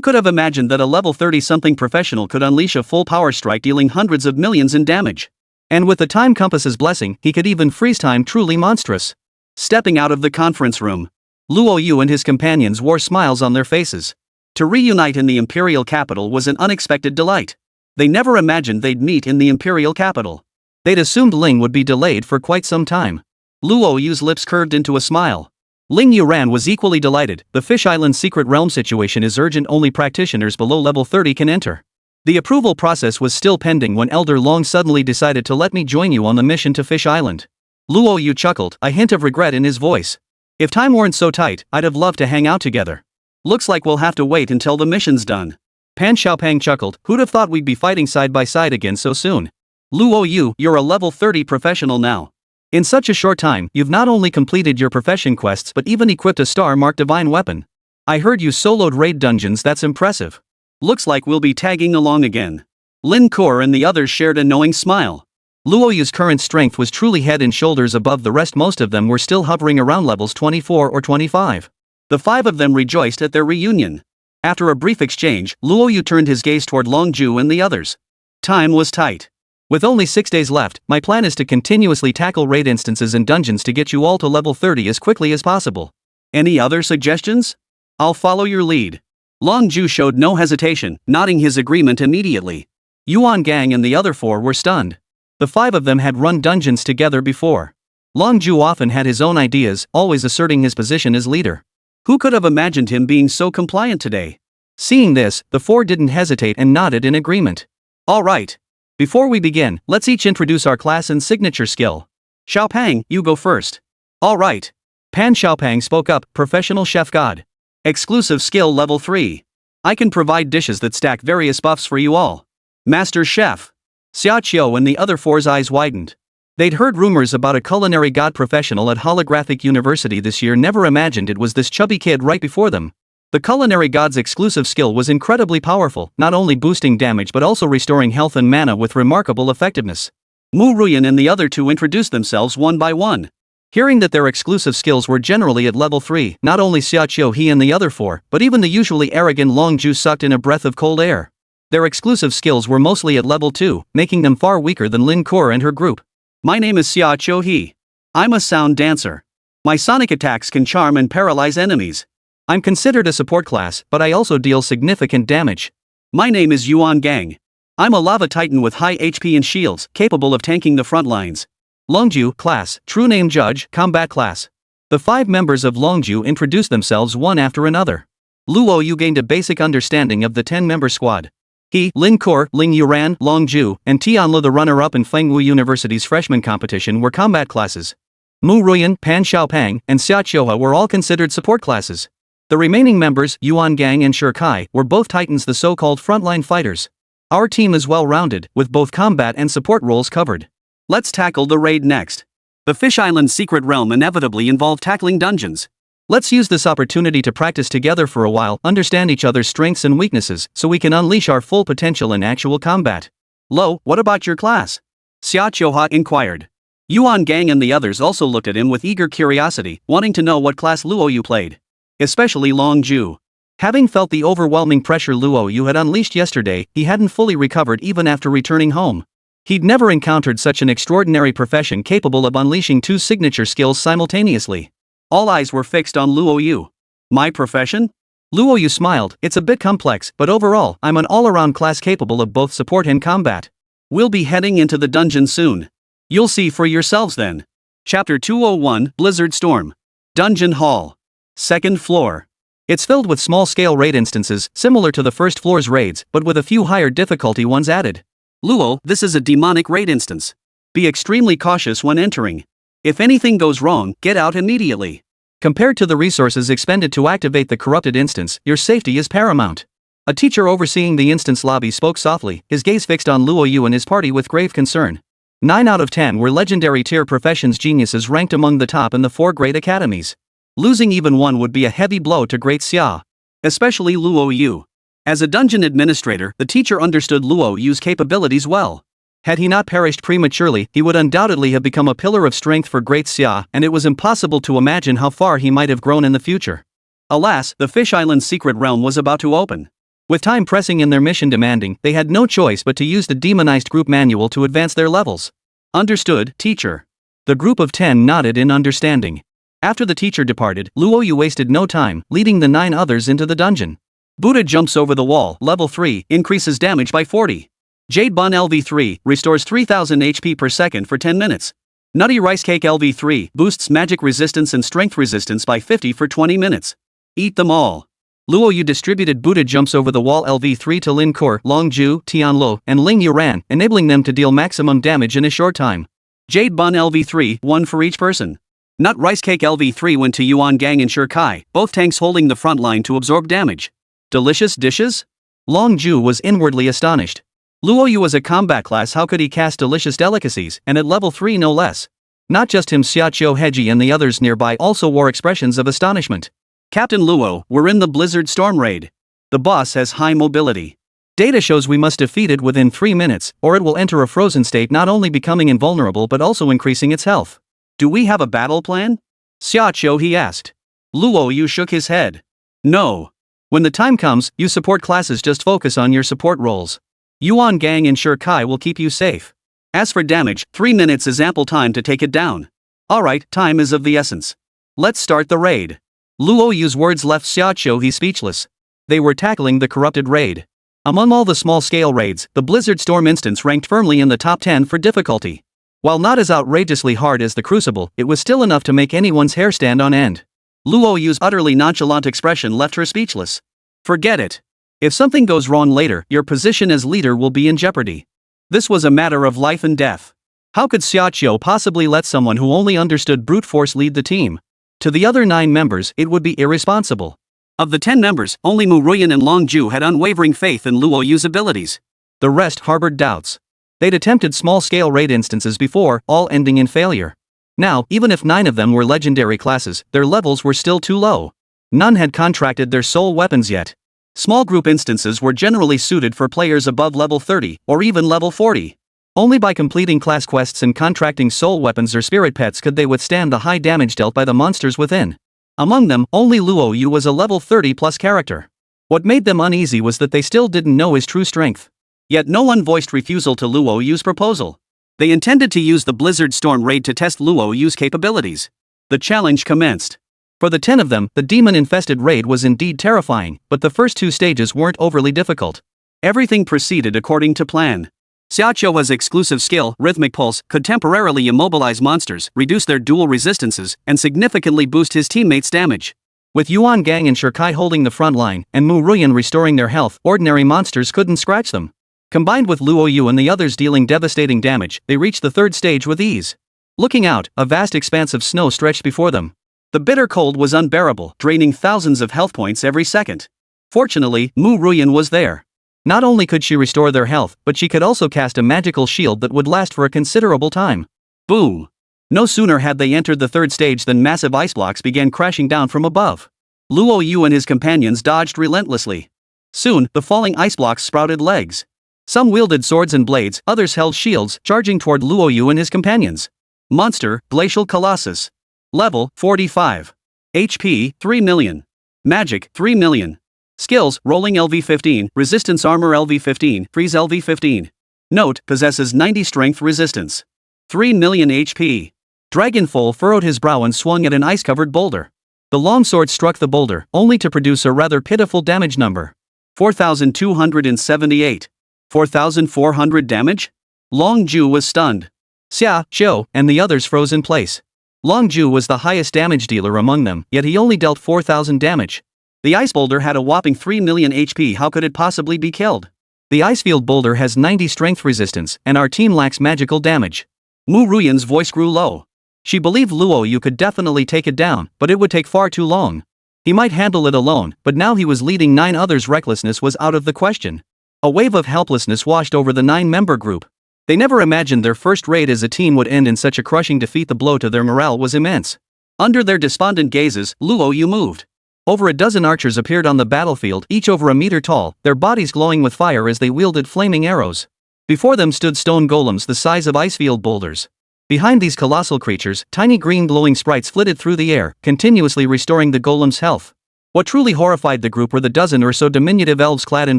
could have imagined that a level 30-something professional could unleash a full power strike dealing hundreds of millions in damage? And with the time compass's blessing, he could even freeze time. Truly monstrous. Stepping out of the conference room, Luo Yu and his companions wore smiles on their faces. To reunite in the imperial capital was an unexpected delight. They never imagined they'd meet in the imperial capital. They'd assumed Ling would be delayed for quite some time. Luo Yu's lips curved into a smile. Ling Yuran was equally delighted. The Fish Island Secret Realm situation is urgent, only practitioners below level 30 can enter. The approval process was still pending when Elder Long suddenly decided to let me join you on the mission to Fish Island. Luo Yu chuckled, a hint of regret in his voice. If time weren't so tight, I'd have loved to hang out together. Looks like we'll have to wait until the mission's done. Pan Xiaopang chuckled, who'd have thought we'd be fighting side by side again so soon? Luo Yu, you're a level 30 professional now. In such a short time, you've not only completed your profession quests but even equipped a star-marked divine weapon. I heard you soloed raid dungeons, that's impressive. Looks like we'll be tagging along again. Lin Kor and the others shared a knowing smile. Luo Yu's current strength was truly head and shoulders above the rest. Most of them were still hovering around levels 24 or 25. The 5 of them rejoiced at their reunion. After a brief exchange, Luo Yu turned his gaze toward Longju and the others. Time was tight. With only 6 days left, my plan is to continuously tackle raid instances and dungeons to get you all to level 30 as quickly as possible. Any other suggestions? I'll follow your lead. Longju showed no hesitation, nodding his agreement immediately. Yuan Gang and the other 4 were stunned. The 5 of them had run dungeons together before. Longju often had his own ideas, always asserting his position as leader. Who could have imagined him being so compliant today? Seeing this, the 4 didn't hesitate and nodded in agreement. All right. Before we begin, let's each introduce our class and signature skill. Xiaopang, you go first. All right. Pan Xiaopang spoke up, professional chef god. Exclusive skill level 3. I can provide dishes that stack various buffs for you all. Master chef. Xia Qiu and the other 4's eyes widened. They'd heard rumors about a culinary god professional at Holographic University this year, never imagined it was this chubby kid right before them. The culinary god's exclusive skill was incredibly powerful, not only boosting damage but also restoring health and mana with remarkable effectiveness. Mu Ruyan and the other 2 introduced themselves one by one. Hearing that their exclusive skills were generally at level 3, not only Xia Qiu he and the other 4, but even the usually arrogant Longju sucked in a breath of cold air. Their exclusive skills were mostly at level 2, making them far weaker than Lin Kor and her group. My name is Xia Qiu He. I'm a sound dancer. My sonic attacks can charm and paralyze enemies. I'm considered a support class, but I also deal significant damage. My name is Yuan Gang. I'm a lava titan with high HP and shields, capable of tanking the front lines. Longju, class, true name judge, combat class. The 5 members of Longju introduced themselves one after another. Luo Yu gained a basic understanding of the 10-member squad. He, Lin Kor, Ling Yuran, Longju, and Tianlu, the runner-up in Fengwu University's freshman competition, were combat classes. Mu Ruyan, Pan Xiaopang, and Xia Qiu were all considered support classes. The remaining members, Yuan Gang and Shi Kai, were both titans, the so-called frontline fighters. Our team is well-rounded, with both combat and support roles covered. Let's tackle the raid next. The Fish Island Secret Realm inevitably involved tackling dungeons. Let's use this opportunity to practice together for a while, understand each other's strengths and weaknesses, so we can unleash our full potential in actual combat. Lo, what about your class? Xia Qiu inquired. Yuan Gang and the others also looked at him with eager curiosity, wanting to know what class Luo Yu played. Especially Longju. Having felt the overwhelming pressure Luo Yu had unleashed yesterday, he hadn't fully recovered even after returning home. He'd never encountered such an extraordinary profession capable of unleashing 2 signature skills simultaneously. All eyes were fixed on Luo Yu. My profession? Luo Yu smiled, it's a bit complex, but overall, I'm an all-around class capable of both support and combat. We'll be heading into the dungeon soon. You'll see for yourselves then. Chapter 201, Blizzard Storm. Dungeon Hall. 2nd floor. It's filled with small-scale raid instances, similar to the first floor's raids, but with a few higher difficulty ones added. Luo, this is a demonic raid instance. Be extremely cautious when entering. If anything goes wrong, get out immediately. Compared to the resources expended to activate the corrupted instance, your safety is paramount. A teacher overseeing the instance lobby spoke softly, his gaze fixed on Luo Yu and his party with grave concern. 9 out of 10 were legendary tier professions geniuses ranked among the top in the 4 great academies. Losing even one would be a heavy blow to Great Xia. Especially Luo Yu. As a dungeon administrator, the teacher understood Luo Yu's capabilities well. Had he not perished prematurely, he would undoubtedly have become a pillar of strength for Great Xia, and it was impossible to imagine how far he might have grown in the future. Alas, the Fish Island Secret Realm was about to open. With time pressing and their mission demanding, they had no choice but to use the demonized group manual to advance their levels. Understood, teacher. The group of 10 nodded in understanding. After the teacher departed, Luo Yu wasted no time, leading the 9 others into the dungeon. Buddha jumps over the wall, level 3, increases damage by 40. Jade Bun LV3, restores 3000 HP per second for 10 minutes. Nutty Rice Cake LV3 boosts magic resistance and strength resistance by 50 for 20 minutes. Eat them all. Luo Yu distributed Buddha jumps over the wall LV3 to Lin Kor, Long Ju, Tianlo, and Ling Yuran, enabling them to deal maximum damage in a short time. Jade Bun LV3, 1 for each person. Nut Rice Cake LV3 went to Yuan Gang and Shi Kai, both tanks holding the front line to absorb damage. Delicious dishes? Long Ju was inwardly astonished. Luo Yu was a combat class, how could he cast delicious delicacies, and at level 3 no less? Not just him, Xiaqiu Heji and the others nearby also wore expressions of astonishment. Captain Luo, we're in the Blizzard Storm Raid. The boss has high mobility. Data shows we must defeat it within 3 minutes, or it will enter a frozen state, not only becoming invulnerable but also increasing its health. Do we have a battle plan? Xiaqiu he asked. Luo Yu shook his head. No. When the time comes, you support classes just focus on your support roles. Yuan Gang and Shi Kai will keep you safe. As for damage, 3 minutes is ample time to take it down. Alright, time is of the essence. Let's start the raid. Luo Yu's words left Xiaqiu he speechless. They were tackling the corrupted raid. Among all the small-scale raids, the Blizzard Storm instance ranked firmly in the top 10 for difficulty. While not as outrageously hard as the Crucible, it was still enough to make anyone's hair stand on end. Luo Yu's utterly nonchalant expression left her speechless. Forget it. If something goes wrong later, your position as leader will be in jeopardy. This was a matter of life and death. How could Xiaqiu possibly let someone who only understood brute force lead the team? To the other 9 members, it would be irresponsible. Of the 10 members, only Mu Ruyan and Long Ju had unwavering faith in Luo Yu's abilities. The rest harbored doubts. They'd attempted small-scale raid instances before, all ending in failure. Now, even if 9 of them were legendary classes, their levels were still too low. None had contracted their soul weapons yet. Small group instances were generally suited for players above level 30, or even level 40. Only by completing class quests and contracting soul weapons or spirit pets could they withstand the high damage dealt by the monsters within. Among them, only Luo Yu was a level 30 plus character. What made them uneasy was that they still didn't know his true strength. Yet no one voiced refusal to Luo Yu's proposal. They intended to use the Blizzard Storm raid to test Luo Yu's capabilities. The challenge commenced. For the 10 of them, the demon-infested raid was indeed terrifying, but the first 2 stages weren't overly difficult. Everything proceeded according to plan. Xiaqiu's exclusive skill, Rhythmic Pulse, could temporarily immobilize monsters, reduce their dual resistances, and significantly boost his teammates' damage. With Yuan Gang and Shi Kai holding the front line, and Mu Ruyan restoring their health, ordinary monsters couldn't scratch them. Combined with Luo Yu and the others dealing devastating damage, they reached the 3rd stage with ease. Looking out, a vast expanse of snow stretched before them. The bitter cold was unbearable, draining thousands of health points every second. Fortunately, Mu Ruyan was there. Not only could she restore their health, but she could also cast a magical shield that would last for a considerable time. Boom! No sooner had they entered the 3rd stage than massive ice blocks began crashing down from above. Luo Yu and his companions dodged relentlessly. Soon, the falling ice blocks sprouted legs. Some wielded swords and blades, others held shields, charging toward Luo Yu and his companions. Monster, Glacial Colossus. Level, 45. HP, 3 million. Magic, 3 million. Skills, Rolling LV15, Resistance Armor LV15, Freeze LV15. Note, possesses 90 Strength Resistance. 3 million HP. Dragonfoal furrowed his brow and swung at an ice-covered boulder. The longsword struck the boulder, only to produce a rather pitiful damage number. 4,278. 4,400 damage? Long Ju was stunned. Xiaqiu and the others froze in place. Long Ju was the highest damage dealer among them, yet he only dealt 4,000 damage. The ice boulder had a whopping 3 million HP, how could it possibly be killed? The icefield boulder has 90 strength resistance, and our team lacks magical damage. Mu Ruyan's voice grew low. She believed Luo Yu could definitely take it down, but it would take far too long. He might handle it alone, but now he was leading 9 others. Recklessness was out of the question. A wave of helplessness washed over the 9-member group. They never imagined their first raid as a team would end in such a crushing defeat. The blow to their morale was immense. Under their despondent gazes, Luo Yu moved. Over a dozen archers appeared on the battlefield, each over a meter tall, their bodies glowing with fire as they wielded flaming arrows. Before them stood stone golems the size of icefield boulders. Behind these colossal creatures, tiny green glowing sprites flitted through the air, continuously restoring the golem's health. What truly horrified the group were the dozen or so diminutive elves clad in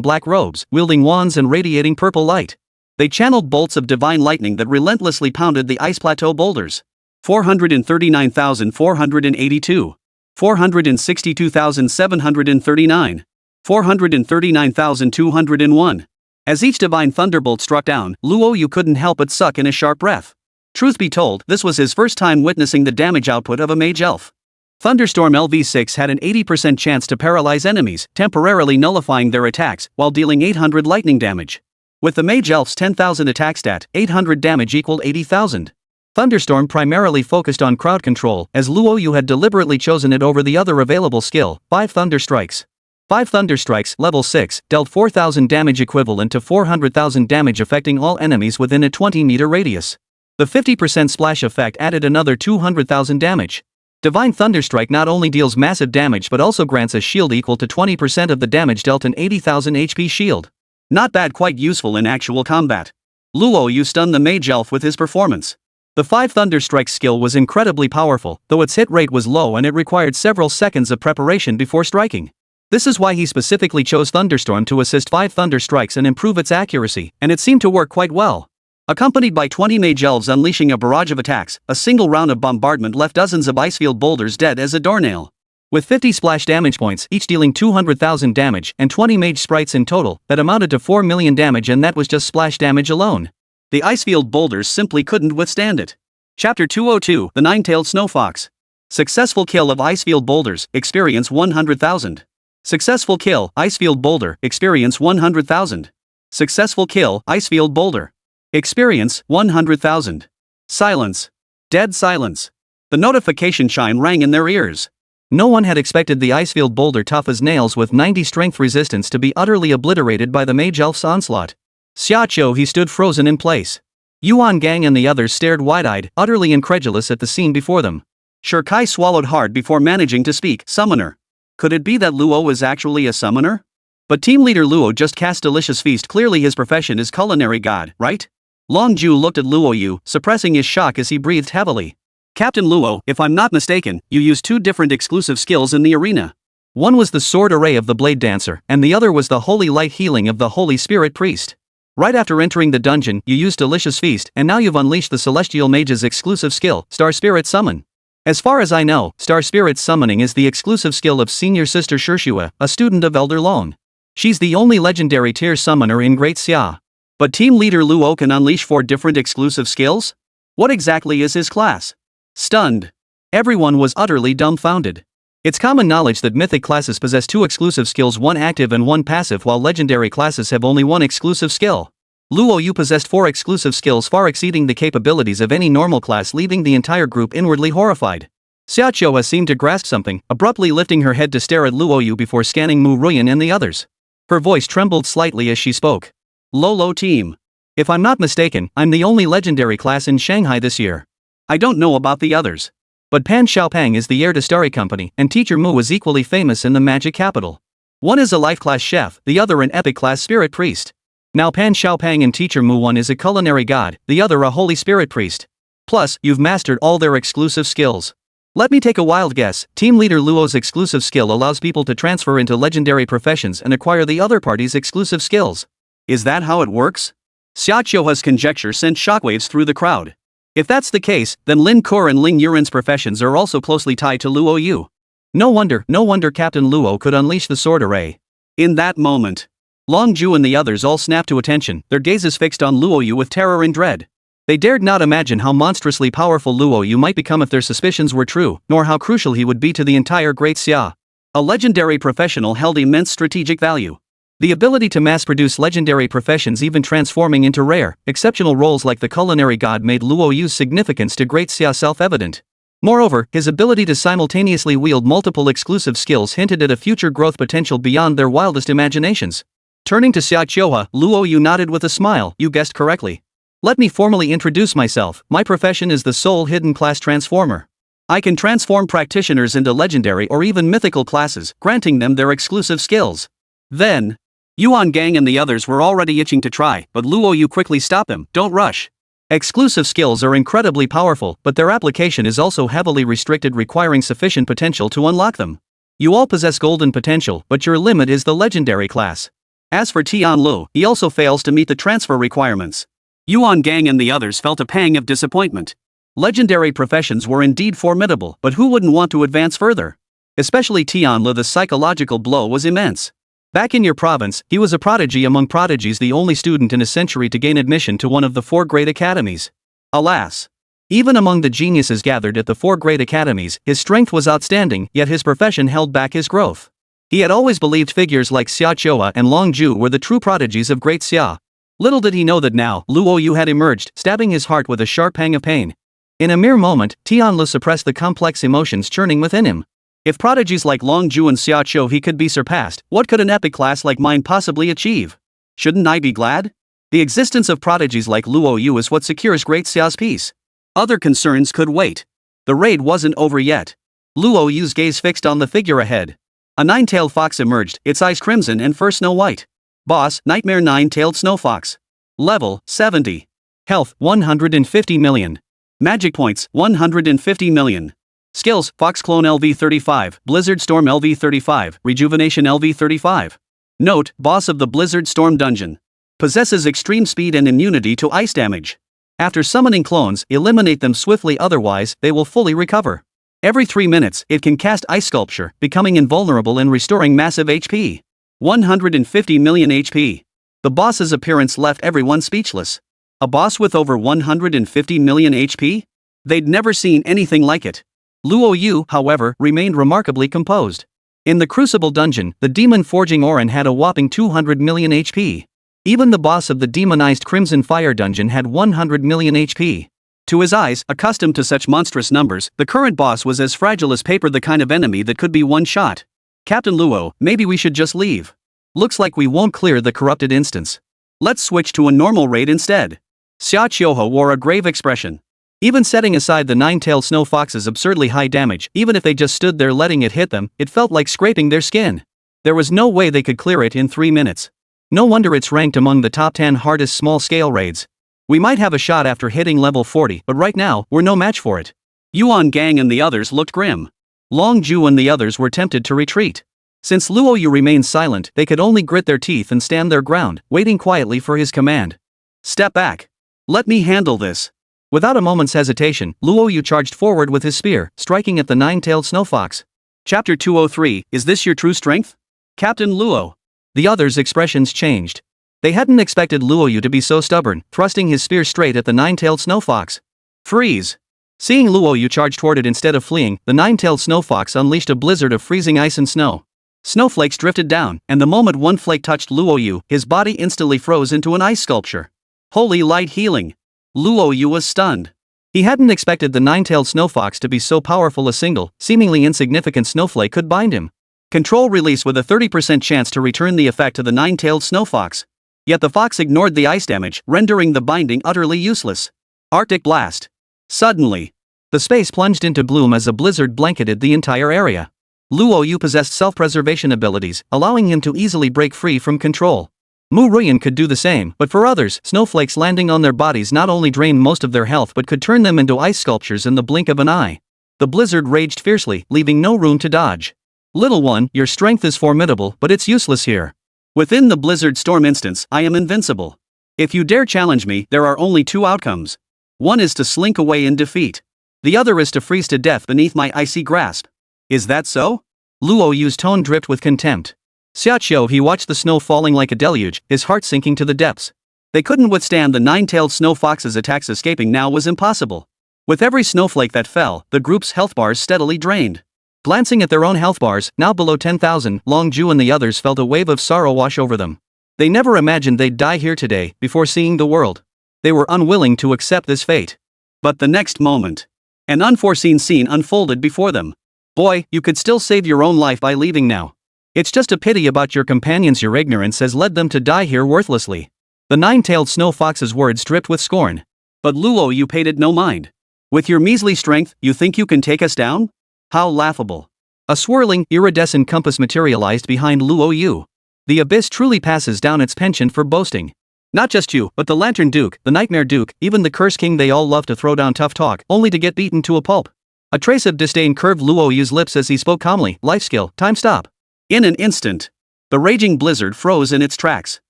black robes, wielding wands and radiating purple light. They channeled bolts of divine lightning that relentlessly pounded the ice plateau boulders. 439,482. 462,739. 439,201. As each divine thunderbolt struck down, Luo Yu couldn't help but suck in a sharp breath. Truth be told, this was his first time witnessing the damage output of a mage elf. Thunderstorm LV6 had an 80% chance to paralyze enemies, temporarily nullifying their attacks, while dealing 800 lightning damage. With the mage elf's 10,000 attack stat, 800 damage equaled 80,000. Thunderstorm primarily focused on crowd control, as Luo Yu had deliberately chosen it over the other available skill, 5 Thunder Strikes. 5 Thunder Strikes, level 6, dealt 4,000 damage equivalent to 400,000 damage affecting all enemies within a 20-meter radius. The 50% splash effect added another 200,000 damage. Divine Thunderstrike not only deals massive damage but also grants a shield equal to 20% of the damage dealt, an 80,000 HP shield. Not bad, quite useful in actual combat. Luo Yu stunned the mage elf with his performance. The 5 Thunderstrike skill was incredibly powerful, though its hit rate was low and it required several seconds of preparation before striking. This is why he specifically chose Thunderstorm to assist 5 Thunder Strikes and improve its accuracy, and it seemed to work quite well. Accompanied by 20 mage elves unleashing a barrage of attacks, a single round of bombardment left dozens of icefield boulders dead as a doornail. With 50 splash damage points, each dealing 200,000 damage, and 20 mage sprites in total, that amounted to 4 million damage, and that was just splash damage alone. The icefield boulders simply couldn't withstand it. Chapter 202, The Nine-Tailed Snow Fox. Successful kill of icefield boulders, experience 100,000. Successful kill, icefield boulder, experience 100,000. Successful kill, icefield boulder. Experience, 100,000. Silence. Dead silence. The notification chime rang in their ears. No one had expected the icefield boulder, tough as nails with 90 strength resistance, to be utterly obliterated by the mage elf's onslaught. Xiaqiu, he stood frozen in place. Yuan Gang and the others stared wide-eyed, utterly incredulous at the scene before them. Shirkai swallowed hard before managing to speak. Summoner. Could it be that Luo was actually a summoner? But team leader Luo just cast Delicious Feast. Clearly his profession is culinary god, right? Longju looked at Luo Yu, suppressing his shock as he breathed heavily. Captain Luo, if I'm not mistaken, you used 2 different exclusive skills in the arena. One was the Sword Array of the Blade Dancer, and the other was the Holy Light Healing of the Holy Spirit Priest. Right after entering the dungeon, you used Delicious Feast, and now you've unleashed the Celestial Mage's exclusive skill, Star Spirit Summon. As far as I know, Star Spirit Summoning is the exclusive skill of Senior Sister Shirshua, a student of Elder Long. She's the only legendary tier summoner in Great Xia. But team leader Luo can unleash 4 different exclusive skills? What exactly is his class? Stunned. Everyone was utterly dumbfounded. It's common knowledge that mythic classes possess 2 exclusive skills, one active and one passive, while legendary classes have only one exclusive skill. Luo Yu possessed 4 exclusive skills, far exceeding the capabilities of any normal class, leaving the entire group inwardly horrified. Xiaqiu seemed to grasp something, abruptly lifting her head to stare at Luo Yu before scanning Mu Ruyan and the others. Her voice trembled slightly as she spoke. Lolo team. If I'm not mistaken, I'm the only legendary class in Shanghai this year. I don't know about the others. But Pan Xiaopeng is the heir to Starry Company, and Teacher Mu is equally famous in the magic capital. One is a life-class chef, the other an epic-class spirit priest. Now Pan Xiaopeng and Teacher Mu, one is a culinary god, the other a holy spirit priest. Plus, you've mastered all their exclusive skills. Let me take a wild guess, team leader Luo's exclusive skill allows people to transfer into legendary professions and acquire the other party's exclusive skills. Is that how it works? Xiaqiu's conjecture sent shockwaves through the crowd. If that's the case, then Lin Kur and Ling Yuren's professions are also closely tied to Luo Yu. No wonder Captain Luo could unleash the sword array. In that moment, Longju and the others all snapped to attention, their gazes fixed on Luo Yu with terror and dread. They dared not imagine how monstrously powerful Luo Yu might become if their suspicions were true, nor how crucial he would be to the entire Great Xia. A legendary professional held immense strategic value. The ability to mass-produce legendary professions, even transforming into rare, exceptional roles like the culinary god, made Luo Yu's significance to Great Xia self-evident. Moreover, his ability to simultaneously wield multiple exclusive skills hinted at a future growth potential beyond their wildest imaginations. Turning to Xiaqiu, Luo Yu nodded with a smile. You guessed correctly. Let me formally introduce myself. My profession is the Soul Hidden Class Transformer. I can transform practitioners into legendary or even mythical classes, granting them their exclusive skills. Then, Yuan Gang and the others were already itching to try, but Luo Yu quickly stopped them. Don't rush. Exclusive skills are incredibly powerful, but their application is also heavily restricted, requiring sufficient potential to unlock them. You all possess golden potential, but your limit is the legendary class. As for Tianlu, he also fails to meet the transfer requirements. Yuan Gang and the others felt a pang of disappointment. Legendary professions were indeed formidable, but who wouldn't want to advance further? Especially Tianlu, the psychological blow was immense. Back in your province, he was a prodigy among prodigies, the only student in a century to gain admission to one of the 4 great academies. Alas! Even among the geniuses gathered at the 4 great academies, his strength was outstanding, yet his profession held back his growth. He had always believed figures like Xia Chua and Long Ju were the true prodigies of great Xia. Little did he know that now, Luo Yu had emerged, stabbing his heart with a sharp pang of pain. In a mere moment, Tianlu suppressed the complex emotions churning within him. If prodigies like Long Ju and Xia Chou he could be surpassed, what could an epic class like mine possibly achieve? Shouldn't I be glad? The existence of prodigies like Luo Yu is what secures great Xia's peace. Other concerns could wait. The raid wasn't over yet. Luo Yu's gaze fixed on the figure ahead. A 9-tailed fox emerged, its eyes crimson and fur snow white. Boss, Nightmare 9-tailed snow fox. Level, 70. Health, 150 million. Magic points, 150 million. Skills, Fox Clone LV35, Blizzard Storm LV35, Rejuvenation LV35. Note, Boss of the Blizzard Storm Dungeon. Possesses extreme speed and immunity to ice damage. After summoning clones, eliminate them swiftly, otherwise, they will fully recover. Every 3 minutes, it can cast Ice Sculpture, becoming invulnerable and restoring massive HP. 150 million HP. The boss's appearance left everyone speechless. A boss with over 150 million HP? They'd never seen anything like it. Luo Yu, however, remained remarkably composed. In the Crucible dungeon, the demon forging Orin had a whopping 200 million HP. Even the boss of the demonized Crimson Fire dungeon had 100 million HP. To his eyes, accustomed to such monstrous numbers, the current boss was as fragile as paper, the kind of enemy that could be one shot. Captain Luo, maybe we should just leave. Looks like we won't clear the corrupted instance. Let's switch to a normal raid instead. Xia Qiuhe wore a grave expression. Even setting aside the 9-tailed snow fox's absurdly high damage, even if they just stood there letting it hit them, it felt like scraping their skin. There was no way they could clear it in 3 minutes. No wonder it's ranked among the top 10 hardest small-scale raids. We might have a shot after hitting level 40, but right now, we're no match for it. Yuan Gang and the others looked grim. Long Ju and the others were tempted to retreat. Since Luo Yu remained silent, they could only grit their teeth and stand their ground, waiting quietly for his command. Step back. Let me handle this. Without a moment's hesitation, Luo Yu charged forward with his spear, striking at the 9-tailed snow fox. Chapter 203, Is this your true strength? Captain Luo. The others' expressions changed. They hadn't expected Luo Yu to be so stubborn, thrusting his spear straight at the 9-tailed snow fox. Freeze! Seeing Luo Yu charge toward it instead of fleeing, the 9-tailed snow fox unleashed a blizzard of freezing ice and snow. Snowflakes drifted down, and the moment one flake touched Luo Yu, his body instantly froze into an ice sculpture. Holy light healing! Luo Yu was stunned. He hadn't expected the 9-tailed snow fox to be so powerful a single, seemingly insignificant snowflake could bind him. Control release with a 30% chance to return the effect to the 9-tailed snow fox. Yet the fox ignored the ice damage, rendering the binding utterly useless. Arctic blast. Suddenly, the space plunged into bloom as a blizzard blanketed the entire area. Luo Yu possessed self-preservation abilities, allowing him to easily break free from control. Mu Ruyan could do the same, but for others, snowflakes landing on their bodies not only drained most of their health but could turn them into ice sculptures in the blink of an eye. The blizzard raged fiercely, leaving no room to dodge. Little one, your strength is formidable, but it's useless here. Within the blizzard storm instance, I am invincible. If you dare challenge me, there are only 2 outcomes. One is to slink away in defeat. The other is to freeze to death beneath my icy grasp. Is that so? Luo Yu's tone dripped with contempt. Xiaqiu he watched the snow falling like a deluge, his heart sinking to the depths. They couldn't withstand the 9-tailed snow fox's attacks. Escaping now was impossible. With every snowflake that fell, the group's health bars steadily drained. Glancing at their own health bars, now below 10,000, Long Ju and the others felt a wave of sorrow wash over them. They never imagined they'd die here today, before seeing the world. They were unwilling to accept this fate. But the next moment, an unforeseen scene unfolded before them. Boy, you could still save your own life by leaving now. It's just a pity about your companions. Your ignorance has led them to die here worthlessly. The 9-tailed snow fox's words dripped with scorn. But Luo Yu paid it no mind. With your measly strength, you think you can take us down? How laughable. A swirling, iridescent compass materialized behind Luo Yu. The abyss truly passes down its penchant for boasting. Not just you, but the Lantern Duke, the Nightmare Duke, even the Curse King, they all love to throw down tough talk, only to get beaten to a pulp. A trace of disdain curved Luo Yu's lips as he spoke calmly. Life skill, time stop. In an instant, the raging blizzard froze in its tracks.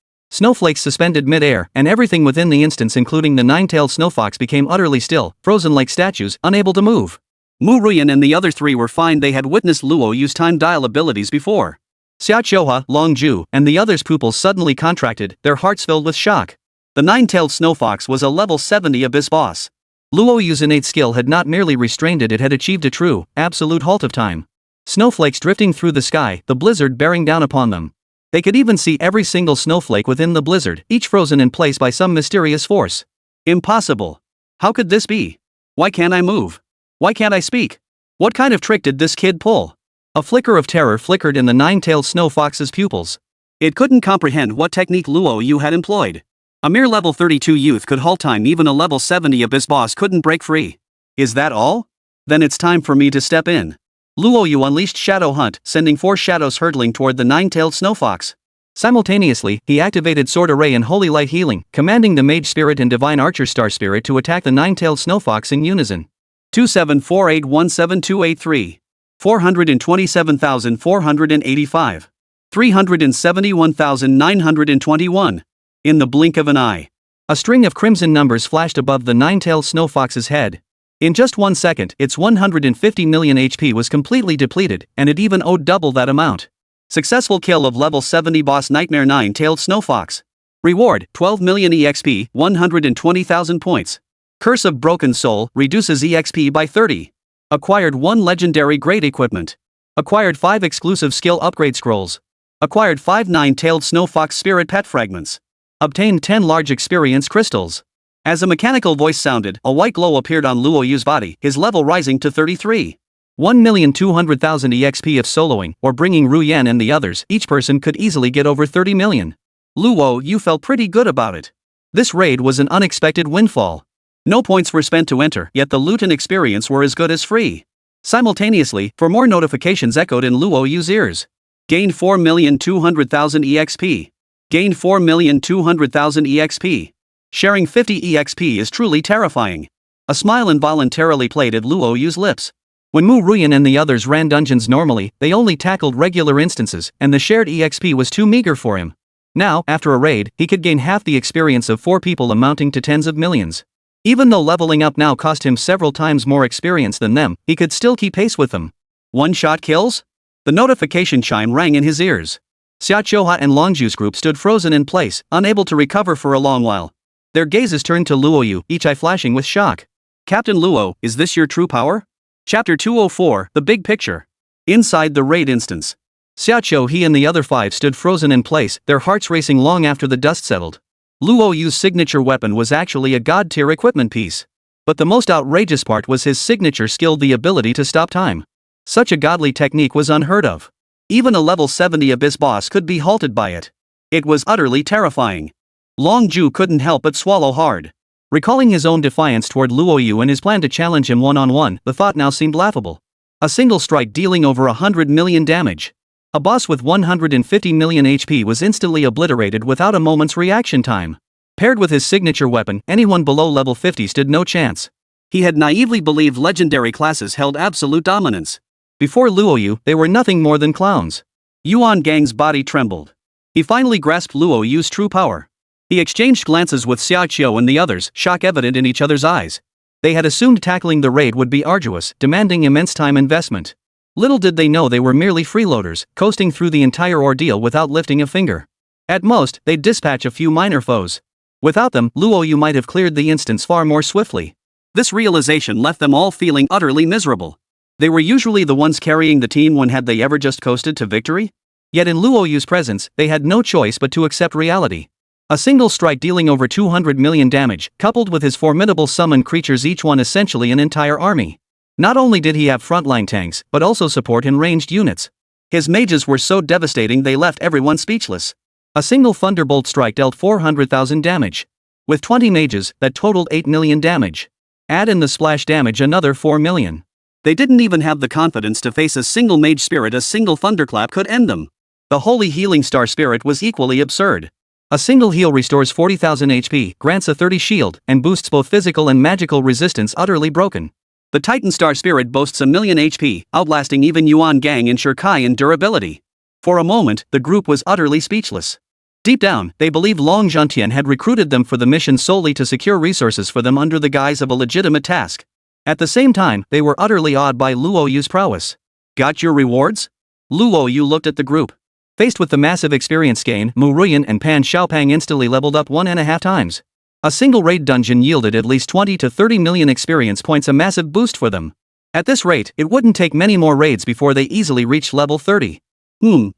Snowflakes suspended mid-air, and everything within the instance including the 9-tailed snow fox became utterly still, frozen like statues, unable to move. Mu Ruyan and the other 3 were fine. They had witnessed Luo use time dial abilities before. Xia Qiuhe, Long Ju, and the others' pupils suddenly contracted, their hearts filled with shock. The 9-tailed snow fox was a level 70 abyss boss. Luo Yu's innate skill had not merely restrained it had achieved a true, absolute halt of time. Snowflakes drifting through the sky, the blizzard bearing down upon them. They could even see every single snowflake within the blizzard, each frozen in place by some mysterious force. Impossible. How could this be? Why can't I move? Why can't I speak? What kind of trick did this kid pull? A flicker of terror flickered in the nine-tailed snow fox's pupils. It couldn't comprehend what technique Luo Yu had employed. A mere level 32 youth could halt time, even a level 70 abyss boss couldn't break free. Is that all? Then it's time for me to step in. Luo Yu unleashed Shadow Hunt, sending 4 shadows hurtling toward the nine-tailed snow fox. Simultaneously, he activated Sword Array and Holy Light Healing, commanding the Mage Spirit and Divine Archer Star Spirit to attack the nine-tailed snow fox in unison. 27481723. 427,485. 371,921. In the blink of an eye. A string of crimson numbers flashed above the nine-tailed snow fox's head. In just 1 second, its 150 million HP was completely depleted, and it even owed double that amount. Successful kill of level 70 boss Nightmare Nine-tailed Snow Fox. Reward, 12 million EXP, 120,000 points. Curse of Broken Soul, reduces EXP by 30. Acquired 1 legendary grade equipment. Acquired 5 exclusive skill upgrade scrolls. Acquired 5 nine-tailed Snow Fox spirit pet fragments. Obtained 10 large experience crystals. As a mechanical voice sounded, a white glow appeared on Luo Yu's body, his level rising to 33. 1,200,000 EXP if soloing, or bringing Ruyan and the others, each person could easily get over 30 million. Luo Yu felt pretty good about it. This raid was an unexpected windfall. No points were spent to enter, yet the loot and experience were as good as free. Simultaneously, 4 more notifications echoed in Luo Yu's ears. Gained 4,200,000 EXP. Gained 4,200,000 EXP. Sharing 50 EXP is truly terrifying. A smile involuntarily played at Luo Yu's lips. When Mu Ruyan and the others ran dungeons normally, they only tackled regular instances, and the shared EXP was too meager for him. Now, after a raid, he could gain half the experience of 4 people amounting to tens of millions. Even though leveling up now cost him several times more experience than them, he could still keep pace with them. One-shot kills? The notification chime rang in his ears. Xiaochuha and Longju's group stood frozen in place, unable to recover for a long while. Their gazes turned to Luo Yu, each eye flashing with shock. Captain Luo, is this your true power? Chapter 204, The Big Picture. Inside the raid instance. Xiaochuha he and the other 5 stood frozen in place, their hearts racing long after the dust settled. Luo Yu's signature weapon was actually a god-tier equipment piece. But the most outrageous part was his signature skill, the ability to stop time. Such a godly technique was unheard of. Even a level 70 abyss boss could be halted by it. It was utterly terrifying. Longju couldn't help but swallow hard. Recalling his own defiance toward Luo Yu and his plan to challenge him one-on-one, the thought now seemed laughable. A single strike dealing over 100 million damage. A boss with 150 million HP was instantly obliterated without a moment's reaction time. Paired with his signature weapon, anyone below level 50 stood no chance. He had naively believed legendary classes held absolute dominance. Before Luo Yu, they were nothing more than clowns. Yuan Gang's body trembled. He finally grasped Luo Yu's true power. He exchanged glances with Xiaochuha and the others, shock evident in each other's eyes. They had assumed tackling the raid would be arduous, demanding immense time investment. Little did they know they were merely freeloaders, coasting through the entire ordeal without lifting a finger. At most, they'd dispatch a few minor foes. Without them, Luo Yu might have cleared the instance far more swiftly. This realization left them all feeling utterly miserable. They were usually the ones carrying the team when had they ever just coasted to victory? Yet in Luo Yu's presence, they had no choice but to accept reality. A single strike dealing over 200 million damage, coupled with his formidable summoned creatures, each one essentially an entire army. Not only did he have frontline tanks, but also support and ranged units. His mages were so devastating they left everyone speechless. A single thunderbolt strike dealt 400,000 damage. With 20 mages, that totaled 8 million damage. Add in the splash damage, another 4 million. They didn't even have the confidence to face a single mage spirit. A single thunderclap could end them. The holy healing star spirit was equally absurd. A single heal restores 40,000 HP, grants a 30 shield, and boosts both physical and magical resistance, utterly broken. The Titan Star Spirit boasts a million HP, outlasting even Yuan Gang in Shurkai and durability. For a moment, the group was utterly speechless. Deep down, they believed Long Zhantian had recruited them for the mission solely to secure resources for them under the guise of a legitimate task. At the same time, they were utterly awed by Luo Yu's prowess. Got your rewards? Luo Yu looked at the group. Faced with the massive experience gain, Mu Ruyan and Pan Xiaopang instantly leveled up 1.5 times. A single raid dungeon yielded at least 20 to 30 million experience points, a massive boost for them. At this rate, it wouldn't take many more raids before they easily reached level 30.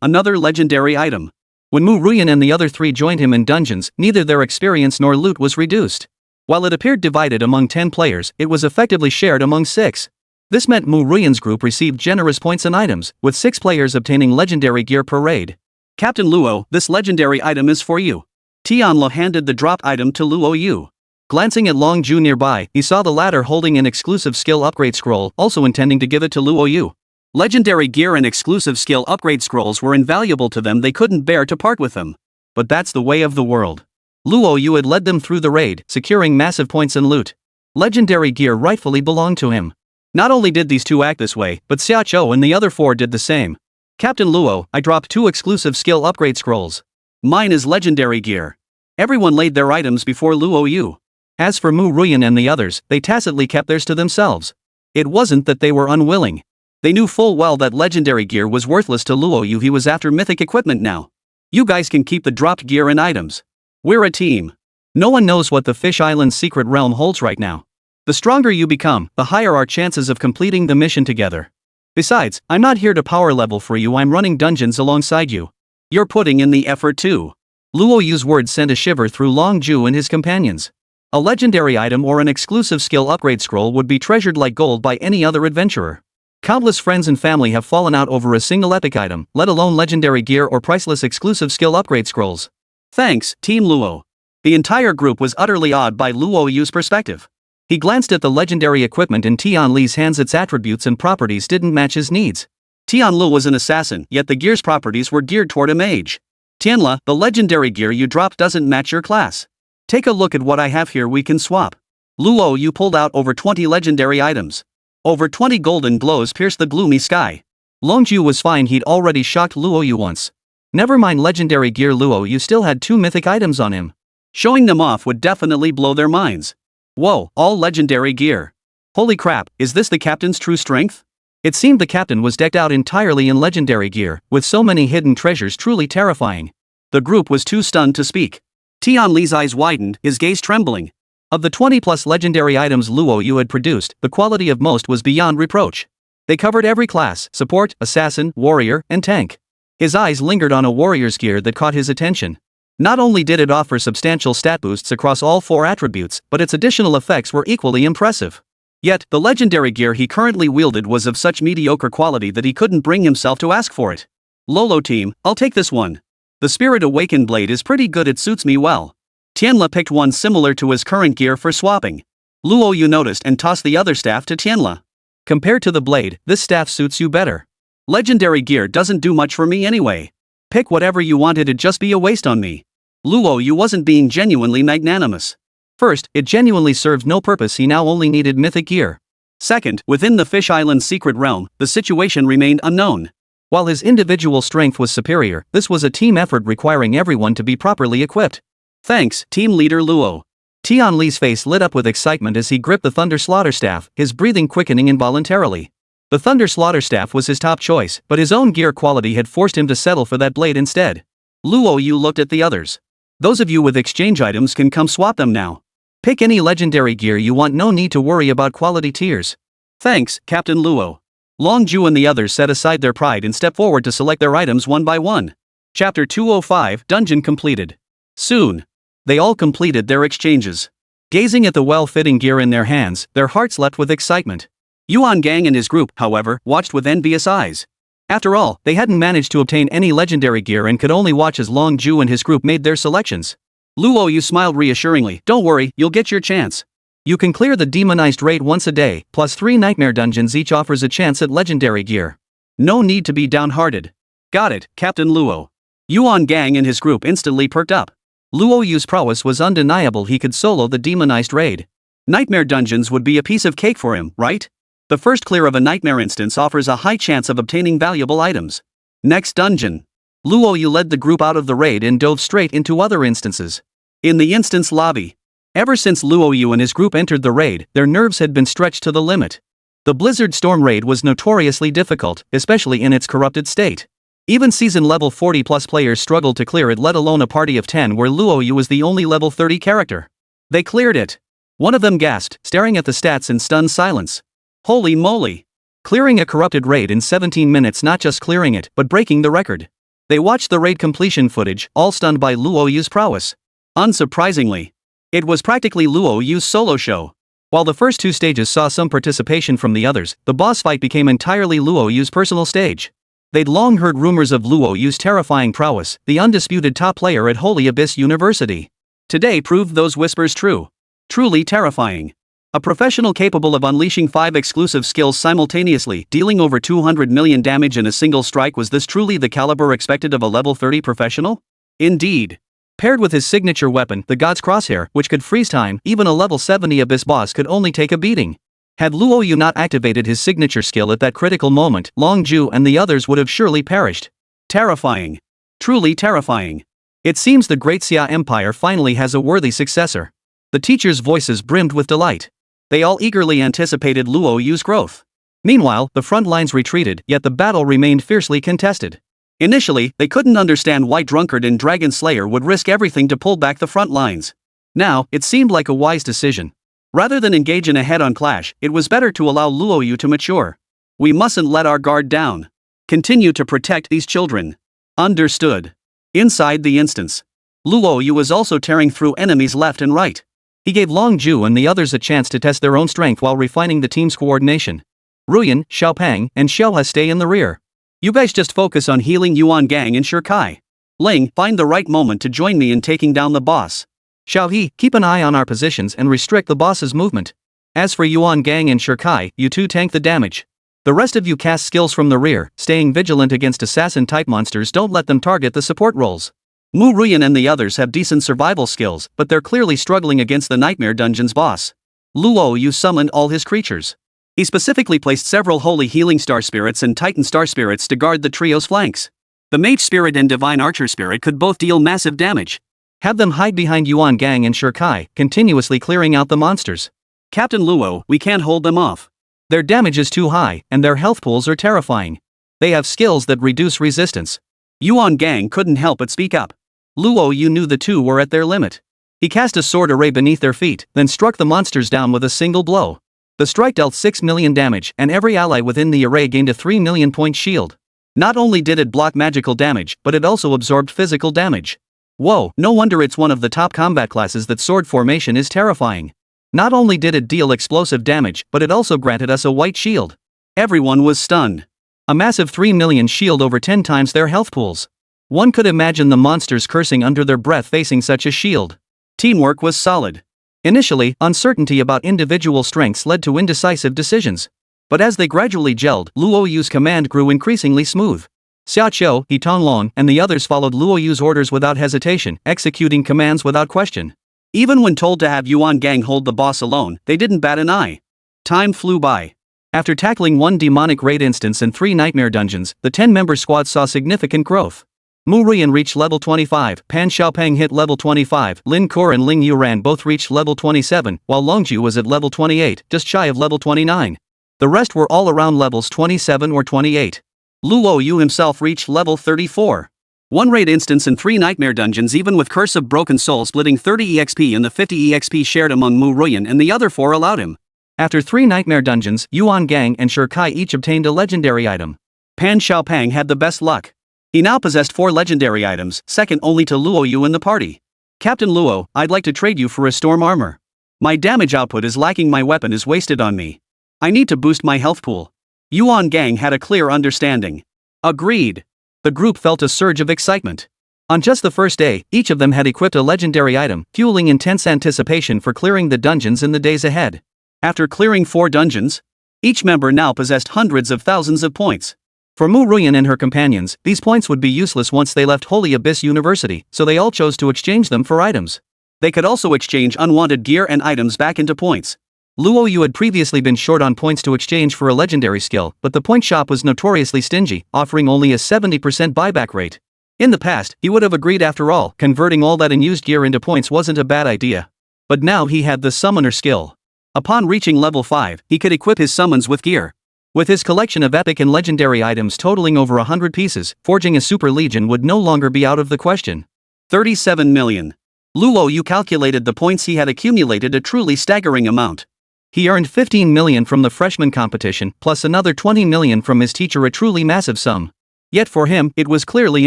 Another legendary item. When Mu Ruyan and the other three joined him in dungeons, neither their experience nor loot was reduced. While it appeared divided among 10 players, it was effectively shared among 6. This meant Mu Ruyan's group received generous points and items, with 6 players obtaining legendary gear per raid. Captain Luo, this legendary item is for you. Tianla handed the dropped item to Luo Yu. Glancing at Long Ju nearby, he saw the latter holding an exclusive skill upgrade scroll, also intending to give it to Luo Yu. Legendary gear and exclusive skill upgrade scrolls were invaluable to them, they couldn't bear to part with them. But that's the way of the world. Luo Yu had led them through the raid, securing massive points and loot. Legendary gear rightfully belonged to him. Not only did these two act this way, but Xiaoqiu and the other 4 did the same. Captain Luo, I dropped 2 exclusive skill upgrade scrolls. Mine is legendary gear. Everyone laid their items before Luo Yu. As for Mu Ruyan and the others, they tacitly kept theirs to themselves. It wasn't that they were unwilling. They knew full well that legendary gear was worthless to Luo Yu. He was after mythic equipment now. You guys can keep the dropped gear and items. We're a team. No one knows what the Fish Island's secret realm holds right now. The stronger you become, the higher our chances of completing the mission together. Besides, I'm not here to power level for you, I'm running dungeons alongside you. You're putting in the effort too. Luo Yu's words sent a shiver through Long Ju and his companions. A legendary item or an exclusive skill upgrade scroll would be treasured like gold by any other adventurer. Countless friends and family have fallen out over a single epic item, let alone legendary gear or priceless exclusive skill upgrade scrolls. Thanks, Team Luo. The entire group was utterly awed by Luo Yu's perspective. He glanced at the legendary equipment in Tianli's hands. Its attributes and properties didn't match his needs. Tianlu was an assassin, yet the gear's properties were geared toward a mage. Tianla, the legendary gear you dropped doesn't match your class. Take a look at what I have here, we can swap. Luo Yu pulled out over 20 legendary items. Over 20 golden glows pierced the gloomy sky. Long Ju was fine, he'd already shocked Luo Yu once. Never mind legendary gear, Luo Yu still had 2 mythic items on him. Showing them off would definitely blow their minds. Whoa, all legendary gear. Holy crap, is this the captain's true strength? It seemed the captain was decked out entirely in legendary gear, with so many hidden treasures truly terrifying. The group was too stunned to speak. Tianli's eyes widened, his gaze trembling. Of the 20+ legendary items Luo Yu had produced, the quality of most was beyond reproach. They covered every class: support, assassin, warrior, and tank. His eyes lingered on a warrior's gear that caught his attention. Not only did it offer substantial stat boosts across all 4 attributes, but its additional effects were equally impressive. Yet, the legendary gear he currently wielded was of such mediocre quality that he couldn't bring himself to ask for it. Lolo team, I'll take this one. The Spirit Awakened blade is pretty good, it suits me well. Tianla picked one similar to his current gear for swapping. Luo Yu noticed and tossed the other staff to Tianla. Compared to the blade, this staff suits you better. Legendary gear doesn't do much for me anyway. Pick whatever you want, it'd just be a waste on me. Luo Yu wasn't being genuinely magnanimous. First, it genuinely served no purpose, he now only needed mythic gear. Second, within the Fish Island's secret realm, the situation remained unknown. While his individual strength was superior, this was a team effort requiring everyone to be properly equipped. Thanks, team leader Luo. Tianli's face lit up with excitement as he gripped the Thunder Slaughter Staff, his breathing quickening involuntarily. The Thunder Slaughter Staff was his top choice, but his own gear quality had forced him to settle for that blade instead. Luo Yu looked at the others. Those of you with exchange items can come swap them now. Pick any legendary gear you want, no need to worry about quality tiers. Thanks, Captain Luo. Long Ju and the others set aside their pride and stepped forward to select their items one by one. Chapter 205, Dungeon completed. Soon, they all completed their exchanges. Gazing at the well-fitting gear in their hands, their hearts leapt with excitement. Yuan Gang and his group, however, watched with envious eyes. After all, they hadn't managed to obtain any legendary gear and could only watch as Long Ju and his group made their selections. Luo Yu smiled reassuringly. Don't worry, you'll get your chance. You can clear the demonized raid once a day, plus 3 nightmare dungeons each offers a chance at legendary gear. No need to be downhearted. Got it, Captain Luo. Yuan Gang and his group instantly perked up. Luo Yu's prowess was undeniable, he could solo the demonized raid. Nightmare dungeons would be a piece of cake for him, right? The first clear of a nightmare instance offers a high chance of obtaining valuable items. Next dungeon. Luo Yu led the group out of the raid and dove straight into other instances. In the instance lobby. Ever since Luo Yu and his group entered the raid, their nerves had been stretched to the limit. The Blizzard Storm raid was notoriously difficult, especially in its corrupted state. Even season level 40+ players struggled to clear it, let alone a party of 10 where Luo Yu was the only level 30 character. They cleared it. One of them gasped, staring at the stats in stunned silence. Holy moly! Clearing a corrupted raid in 17 minutes, not just clearing it, but breaking the record. They watched the raid completion footage, all stunned by Luo Yu's prowess. Unsurprisingly, it was practically Luo Yu's solo show. While the first two stages saw some participation from the others, the boss fight became entirely Luo Yu's personal stage. They'd long heard rumors of Luo Yu's terrifying prowess, the undisputed top player at Holy Abyss University. Today proved those whispers true. Truly terrifying. A professional capable of unleashing 5 exclusive skills simultaneously, dealing over 200 million damage in a single strike. Was this truly the caliber expected of a level 30 professional? Indeed. Paired with his signature weapon, the God's Crosshair, which could freeze time, even a level 70 Abyss boss could only take a beating. Had Luo Yu not activated his signature skill at that critical moment, Long Ju and the others would have surely perished. Terrifying. Truly terrifying. It seems the Great Xia Empire finally has a worthy successor. The teachers' voices brimmed with delight. They all eagerly anticipated Luo Yu's growth. Meanwhile, the front lines retreated, yet the battle remained fiercely contested. Initially, they couldn't understand why Drunkard and Dragon Slayer would risk everything to pull back the front lines. Now, it seemed like a wise decision. Rather than engage in a head-on clash, it was better to allow Luo Yu to mature. We mustn't let our guard down. Continue to protect these children. Understood. Inside the instance, Luo Yu was also tearing through enemies left and right. He gave Long Ju and the others a chance to test their own strength while refining the team's coordination. Ruyan, Xiaopeng, and Xiaohe stay in the rear. You guys just focus on healing Yuan Gang and Shikai. Ling, find the right moment to join me in taking down the boss. Xiaohe, keep an eye on our positions and restrict the boss's movement. As for Yuan Gang and Shikai, you two tank the damage. The rest of you cast skills from the rear, staying vigilant against assassin-type monsters. Don't let them target the support roles. Mu Ruyan and the others have decent survival skills, but they're clearly struggling against the Nightmare Dungeon's boss. Luo Yu summoned all his creatures. He specifically placed several Holy Healing Star Spirits and Titan Star Spirits to guard the trio's flanks. The Mage Spirit and Divine Archer Spirit could both deal massive damage. Have them hide behind Yuan Gang and Shikai, continuously clearing out the monsters. Captain Luo, we can't hold them off. Their damage is too high, and their health pools are terrifying. They have skills that reduce resistance. Yuan Gang couldn't help but speak up. Luo Yu knew the two were at their limit. He cast a sword array beneath their feet, then struck the monsters down with a single blow. The strike dealt 6 million damage, and every ally within the array gained a 3 million point shield. Not only did it block magical damage, but it also absorbed physical damage. Whoa, no wonder it's one of the top combat classes. That sword formation is terrifying. Not only did it deal explosive damage, but it also granted us a white shield. Everyone was stunned. A massive 3 million shield over 10 times their health pools. One could imagine the monsters cursing under their breath facing such a shield. Teamwork was solid. Initially, uncertainty about individual strengths led to indecisive decisions. But as they gradually gelled, Luo Yu's command grew increasingly smooth. Xia Qiu, He Tonglong, and the others followed Luo Yu's orders without hesitation, executing commands without question. Even when told to have Yuan Gang hold the boss alone, they didn't bat an eye. Time flew by. After tackling 1 demonic raid instance and 3 nightmare dungeons, the 10-member squad saw significant growth. Mu Ruyan reached level 25, Pan Xiaopeng hit level 25, Lin Kor and Ling Yuran both reached level 27, while Longju was at level 28, just shy of level 29. The rest were all around levels 27 or 28. Luo Yu himself reached level 34. 1 raid instance and 3 nightmare dungeons, even with Curse of Broken Soul splitting 30 EXP and the 50 EXP shared among Mu Ruyan and the other 4 allowed him. After 3 nightmare dungeons, Yuan Gang and Shikai each obtained a legendary item. Pan Xiaopeng had the best luck. He now possessed 4 legendary items, second only to Luo Yu in the party. Captain Luo, I'd like to trade you for a storm armor. My damage output is lacking, my weapon is wasted on me. I need to boost my health pool. Yuan Gang had a clear understanding. Agreed. The group felt a surge of excitement. On just the first day, each of them had equipped a legendary item, fueling intense anticipation for clearing the dungeons in the days ahead. After clearing 4 dungeons, each member now possessed hundreds of thousands of points. For Mu Ruyan and her companions, these points would be useless once they left Holy Abyss University, so they all chose to exchange them for items. They could also exchange unwanted gear and items back into points. Luo Yu had previously been short on points to exchange for a legendary skill, but the point shop was notoriously stingy, offering only a 70% buyback rate. In the past, he would have agreed after all, converting all that unused gear into points wasn't a bad idea. But now he had the summoner skill. Upon reaching level 5, he could equip his summons with gear. With his collection of epic and legendary items totaling over 100 pieces, forging a super legion would no longer be out of the question. 37 million. Luo Yu calculated the points he had accumulated, a truly staggering amount. He earned 15 million from the freshman competition, plus another 20 million from his teacher, a truly massive sum. Yet for him, it was clearly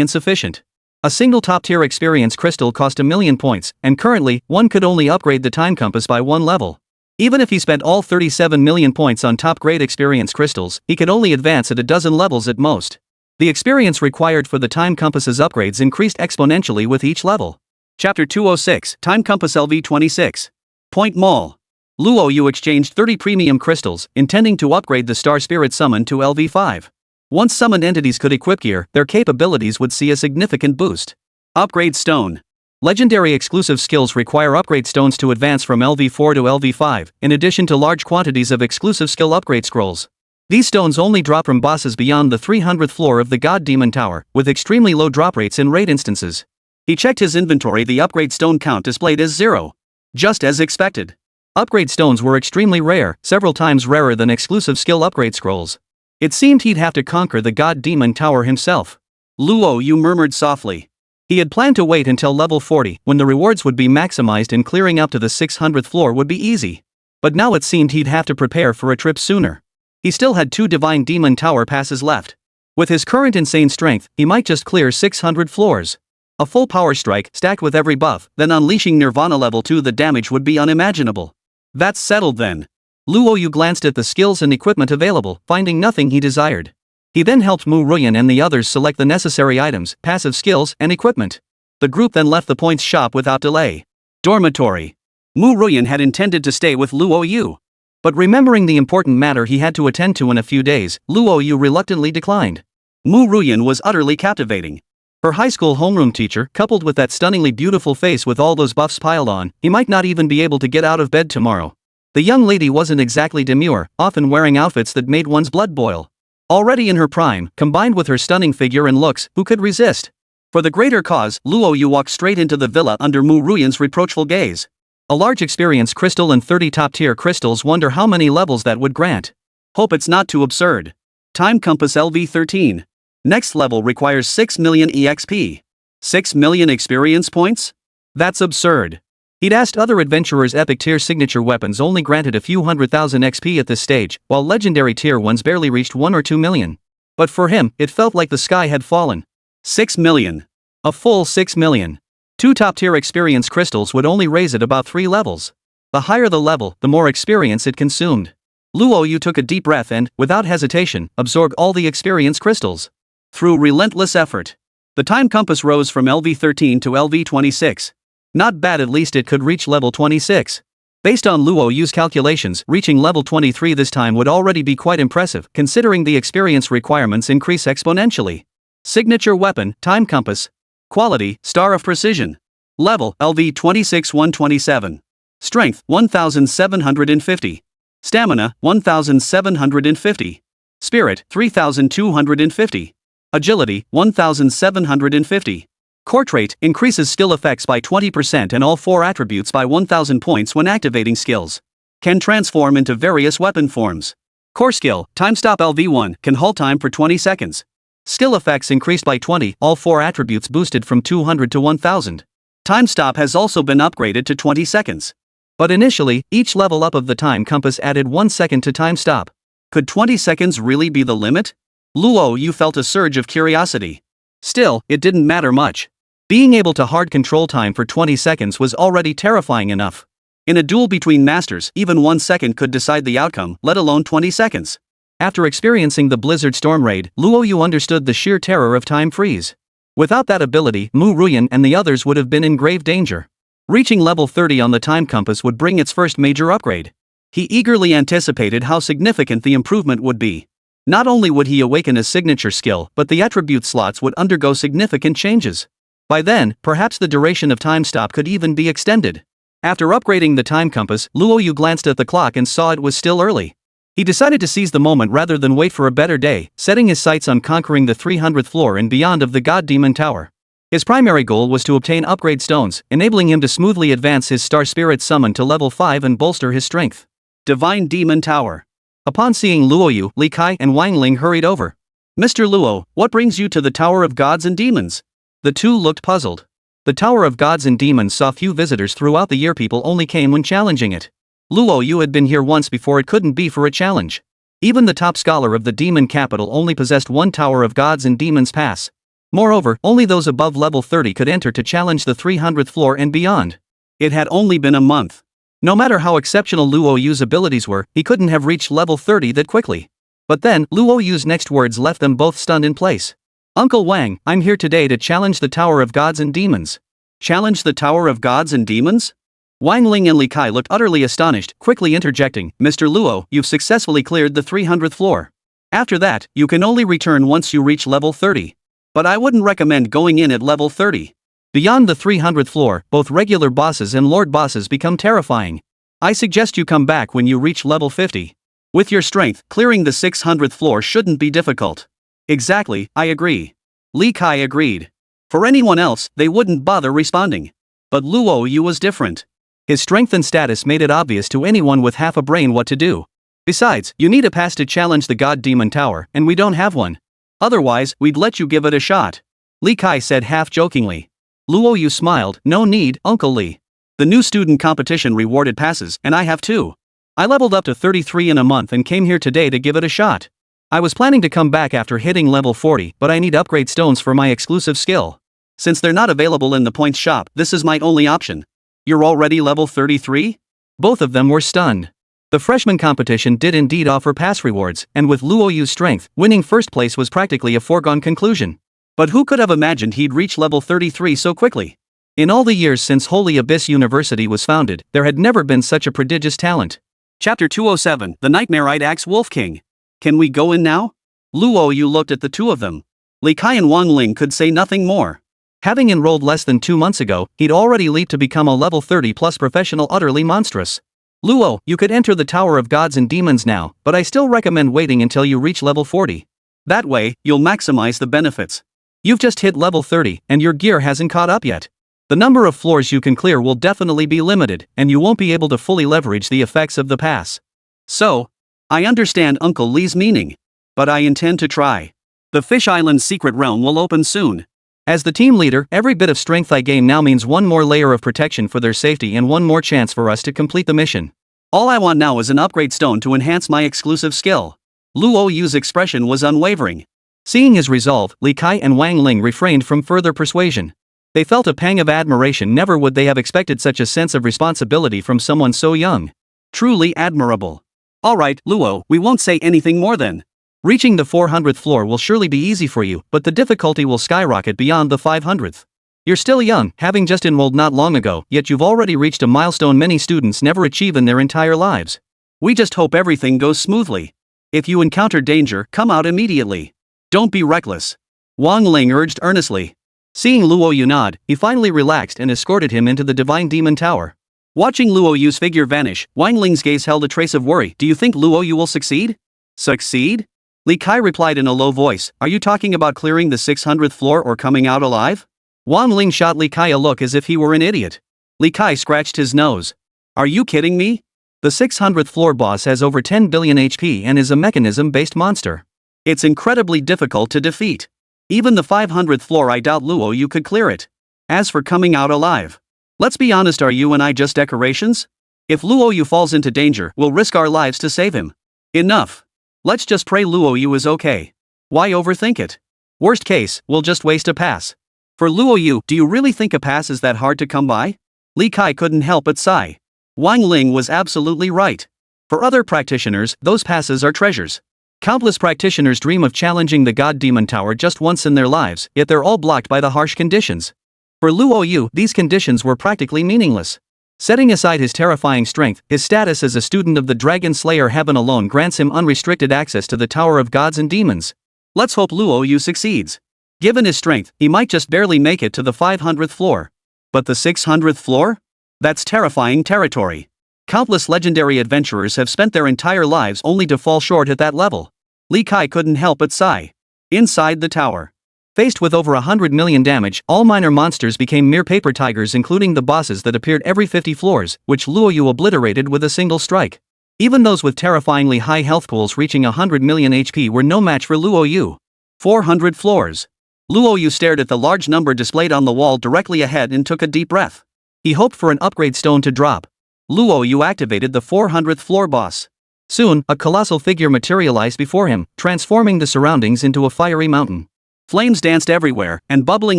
insufficient. A single top-tier experience crystal cost 1,000,000 points, and currently, one could only upgrade the time compass by one level. Even if he spent all 37 million points on top-grade experience crystals, he could only advance at a dozen levels at most. The experience required for the time compass's upgrades increased exponentially with each level. Chapter 206, Time Compass LV26. Point Mall. Luo Yu exchanged 30 premium crystals, intending to upgrade the Star Spirit Summon to LV5. Once summoned entities could equip gear, their capabilities would see a significant boost. Upgrade Stone. Legendary exclusive skills require upgrade stones to advance from LV4 to LV5, in addition to large quantities of exclusive skill upgrade scrolls. These stones only drop from bosses beyond the 300th floor of the God Demon Tower, with extremely low drop rates in raid instances. He checked his inventory, the upgrade stone count displayed as 0. Just as expected. Upgrade stones were extremely rare, several times rarer than exclusive skill upgrade scrolls. It seemed he'd have to conquer the God Demon Tower himself. Luo Yu murmured softly. He had planned to wait until level 40, when the rewards would be maximized and clearing up to the 600th floor would be easy. But now it seemed he'd have to prepare for a trip sooner. He still had 2 Divine Demon Tower passes left. With his current insane strength, he might just clear 600 floors. A full power strike, stacked with every buff, then unleashing Nirvana level 2, the damage would be unimaginable. That's settled then. Luo Yu glanced at the skills and equipment available, finding nothing he desired. He then helped Mu Ruyan and the others select the necessary items, passive skills, and equipment. The group then left the points shop without delay. Dormitory. Mu Ruyan had intended to stay with Luo Yu. But remembering the important matter he had to attend to in a few days, Luo Yu reluctantly declined. Mu Ruyan was utterly captivating. Her high school homeroom teacher, coupled with that stunningly beautiful face with all those buffs piled on, he might not even be able to get out of bed tomorrow. The young lady wasn't exactly demure, often wearing outfits that made one's blood boil. Already in her prime, combined with her stunning figure and looks, who could resist? For the greater cause, Luo Yu walked straight into the villa under Mu Ruyan's reproachful gaze. A large experience crystal and 30 top-tier crystals, wonder how many levels that would grant. Hope it's not too absurd. Time Compass LV13. Next level requires 6 million EXP. 6 million experience points? That's absurd. He'd asked other adventurers epic tier signature weapons only granted a few 100,000 XP at this stage, while legendary tier ones barely reached 1 or 2 million. But for him, it felt like the sky had fallen. 6 million. A full 6 million. 2 top-tier experience crystals would only raise it about 3 levels. The higher the level, the more experience it consumed. Luo Yu took a deep breath and, without hesitation, absorbed all the experience crystals. Through relentless effort, the time compass rose from LV13 to LV26. Not bad, at least it could reach level 26. Based on Luo Yu's calculations, reaching level 23 this time would already be quite impressive, considering the experience requirements increase exponentially. Signature weapon, time compass. Quality, Star of Precision. Level, LV26 127. Strength, 1750. Stamina, 1750. Spirit, 3250. Agility, 1750. Core trait, increases skill effects by 20% and all 4 attributes by 1000 points when activating skills. Can transform into various weapon forms. Core skill, time stop LV1, can halt time for 20 seconds. Skill effects increased by 20, all 4 attributes boosted from 200 to 1000. Time stop has also been upgraded to 20 seconds. But initially, each level up of the time compass added 1 second to time stop. Could 20 seconds really be the limit? Luo Yu felt a surge of curiosity. Still, it didn't matter much. Being able to hard control time for 20 seconds was already terrifying enough. In a duel between masters, even 1 second could decide the outcome, let alone 20 seconds. After experiencing the Blizzard Storm Raid, Luo Yu understood the sheer terror of time freeze. Without that ability, Mu Ruyan and the others would have been in grave danger. Reaching level 30 on the time compass would bring its first major upgrade. He eagerly anticipated how significant the improvement would be. Not only would he awaken a signature skill, but the attribute slots would undergo significant changes. By then, perhaps the duration of time stop could even be extended. After upgrading the time compass, Luo Yu glanced at the clock and saw it was still early. He decided to seize the moment rather than wait for a better day, setting his sights on conquering the 300th floor and beyond of the God Demon Tower. His primary goal was to obtain upgrade stones, enabling him to smoothly advance his Star Spirit Summon to level 5 and bolster his strength. Divine Demon Tower. Upon seeing Luo Yu, Li Kai and Wang Ling hurried over. "Mr. Luo, what brings you to the Tower of Gods and Demons?" The two looked puzzled. The Tower of Gods and Demons saw few visitors throughout the year. People only came when challenging it. Luo Yu had been here once before. It couldn't be for a challenge. Even the top scholar of the demon capital only possessed one Tower of Gods and Demons pass. Moreover, only those above level 30 could enter to challenge the 300th floor and beyond. It had only been a month. No matter how exceptional Luo Yu's abilities were, he couldn't have reached level 30 that quickly. But then, Luo Yu's next words left them both stunned in place. Uncle Wang, I'm here today to challenge the Tower of Gods and Demons. Challenge the Tower of Gods and Demons? Wang Ling and Li Kai looked utterly astonished, quickly interjecting, Mr. Luo, you've successfully cleared the 300th floor. After that, you can only return once you reach level 30. But I wouldn't recommend going in at level 30. Beyond the 300th floor, both regular bosses and lord bosses become terrifying. I suggest you come back when you reach level 50. With your strength, clearing the 600th floor shouldn't be difficult. Exactly, I agree. Li Kai agreed. For anyone else, they wouldn't bother responding. But Luo Yu was different. His strength and status made it obvious to anyone with half a brain what to do. Besides, you need a pass to challenge the God Demon Tower, and we don't have one. Otherwise, we'd let you give it a shot. Li Kai said half-jokingly. Luo Yu smiled, no need, Uncle Li. The new student competition rewarded passes, and I have two. I leveled up to 33 in a month and came here today to give it a shot. I was planning to come back after hitting level 40, but I need upgrade stones for my exclusive skill. Since they're not available in the points shop, this is my only option. You're already level 33? Both of them were stunned. The freshman competition did indeed offer pass rewards, and with Luo Yu's strength, winning first place was practically a foregone conclusion. But who could have imagined he'd reach level 33 so quickly? In all the years since Holy Abyss University was founded, there had never been such a prodigious talent. Chapter 207, The Nightmare-Eyed Axe Wolf King. Can we go in now? Luo Yu looked at the two of them. Li Kai and Wang Ling could say nothing more. Having enrolled less than 2 months ago, he'd already leaped to become a level 30 plus professional, utterly monstrous. Luo, you could enter the Tower of Gods and Demons now, but I still recommend waiting until you reach level 40. That way, you'll maximize the benefits. You've just hit level 30, and your gear hasn't caught up yet. The number of floors you can clear will definitely be limited, and you won't be able to fully leverage the effects of the pass. So, I understand Uncle Li's meaning. But I intend to try. The Fish Island's secret realm will open soon. As the team leader, every bit of strength I gain now means one more layer of protection for their safety and one more chance for us to complete the mission. All I want now is an upgrade stone to enhance my exclusive skill. Luo Yu's expression was unwavering. Seeing his resolve, Li Kai and Wang Ling refrained from further persuasion. They felt a pang of admiration. Never would they have expected such a sense of responsibility from someone so young. Truly admirable. Alright, Luo, we won't say anything more then. Reaching the 400th floor will surely be easy for you, but the difficulty will skyrocket beyond the 500th. You're still young, having just enrolled not long ago, yet you've already reached a milestone many students never achieve in their entire lives. We just hope everything goes smoothly. If you encounter danger, come out immediately. Don't be reckless. Wang Ling urged earnestly. Seeing Luo Yu nod, he finally relaxed and escorted him into the Divine Demon Tower. Watching Luo Yu's figure vanish, Wang Ling's gaze held a trace of worry. Do you think Luo Yu will succeed? Succeed? Li Kai replied in a low voice, are you talking about clearing the 600th floor or coming out alive? Wang Ling shot Li Kai a look as if he were an idiot. Li Kai scratched his nose. Are you kidding me? The 600th floor boss has over 10 billion HP and is a mechanism-based monster. It's incredibly difficult to defeat. Even the 500th floor, I doubt Luo Yu could clear it. As for coming out alive, let's be honest, are you and I just decorations? If Luo Yu falls into danger, we'll risk our lives to save him. Enough. Let's just pray Luo Yu is okay. Why overthink it? Worst case, we'll just waste a pass. For Luo Yu, do you really think a pass is that hard to come by? Li Kai couldn't help but sigh. Wang Ling was absolutely right. For other practitioners, those passes are treasures. Countless practitioners dream of challenging the God Demon Tower just once in their lives, yet they're all blocked by the harsh conditions. For Luo Yu, these conditions were practically meaningless. Setting aside his terrifying strength, his status as a student of the Dragon Slayer Heaven alone grants him unrestricted access to the Tower of Gods and Demons. Let's hope Luo Yu succeeds. Given his strength, he might just barely make it to the 500th floor. But the 600th floor? That's terrifying territory. Countless legendary adventurers have spent their entire lives only to fall short at that level. Li Kai couldn't help but sigh. Inside the tower, faced with over 100 million damage, all minor monsters became mere paper tigers, including the bosses that appeared every 50 floors, which Luo Yu obliterated with a single strike. Even those with terrifyingly high health pools reaching 100 million HP were no match for Luo Yu. 400 floors. Luo Yu stared at the large number displayed on the wall directly ahead and took a deep breath. He hoped for an upgrade stone to drop. Luo Yu activated the 400th floor boss. Soon, a colossal figure materialized before him, transforming the surroundings into a fiery mountain. Flames danced everywhere, and bubbling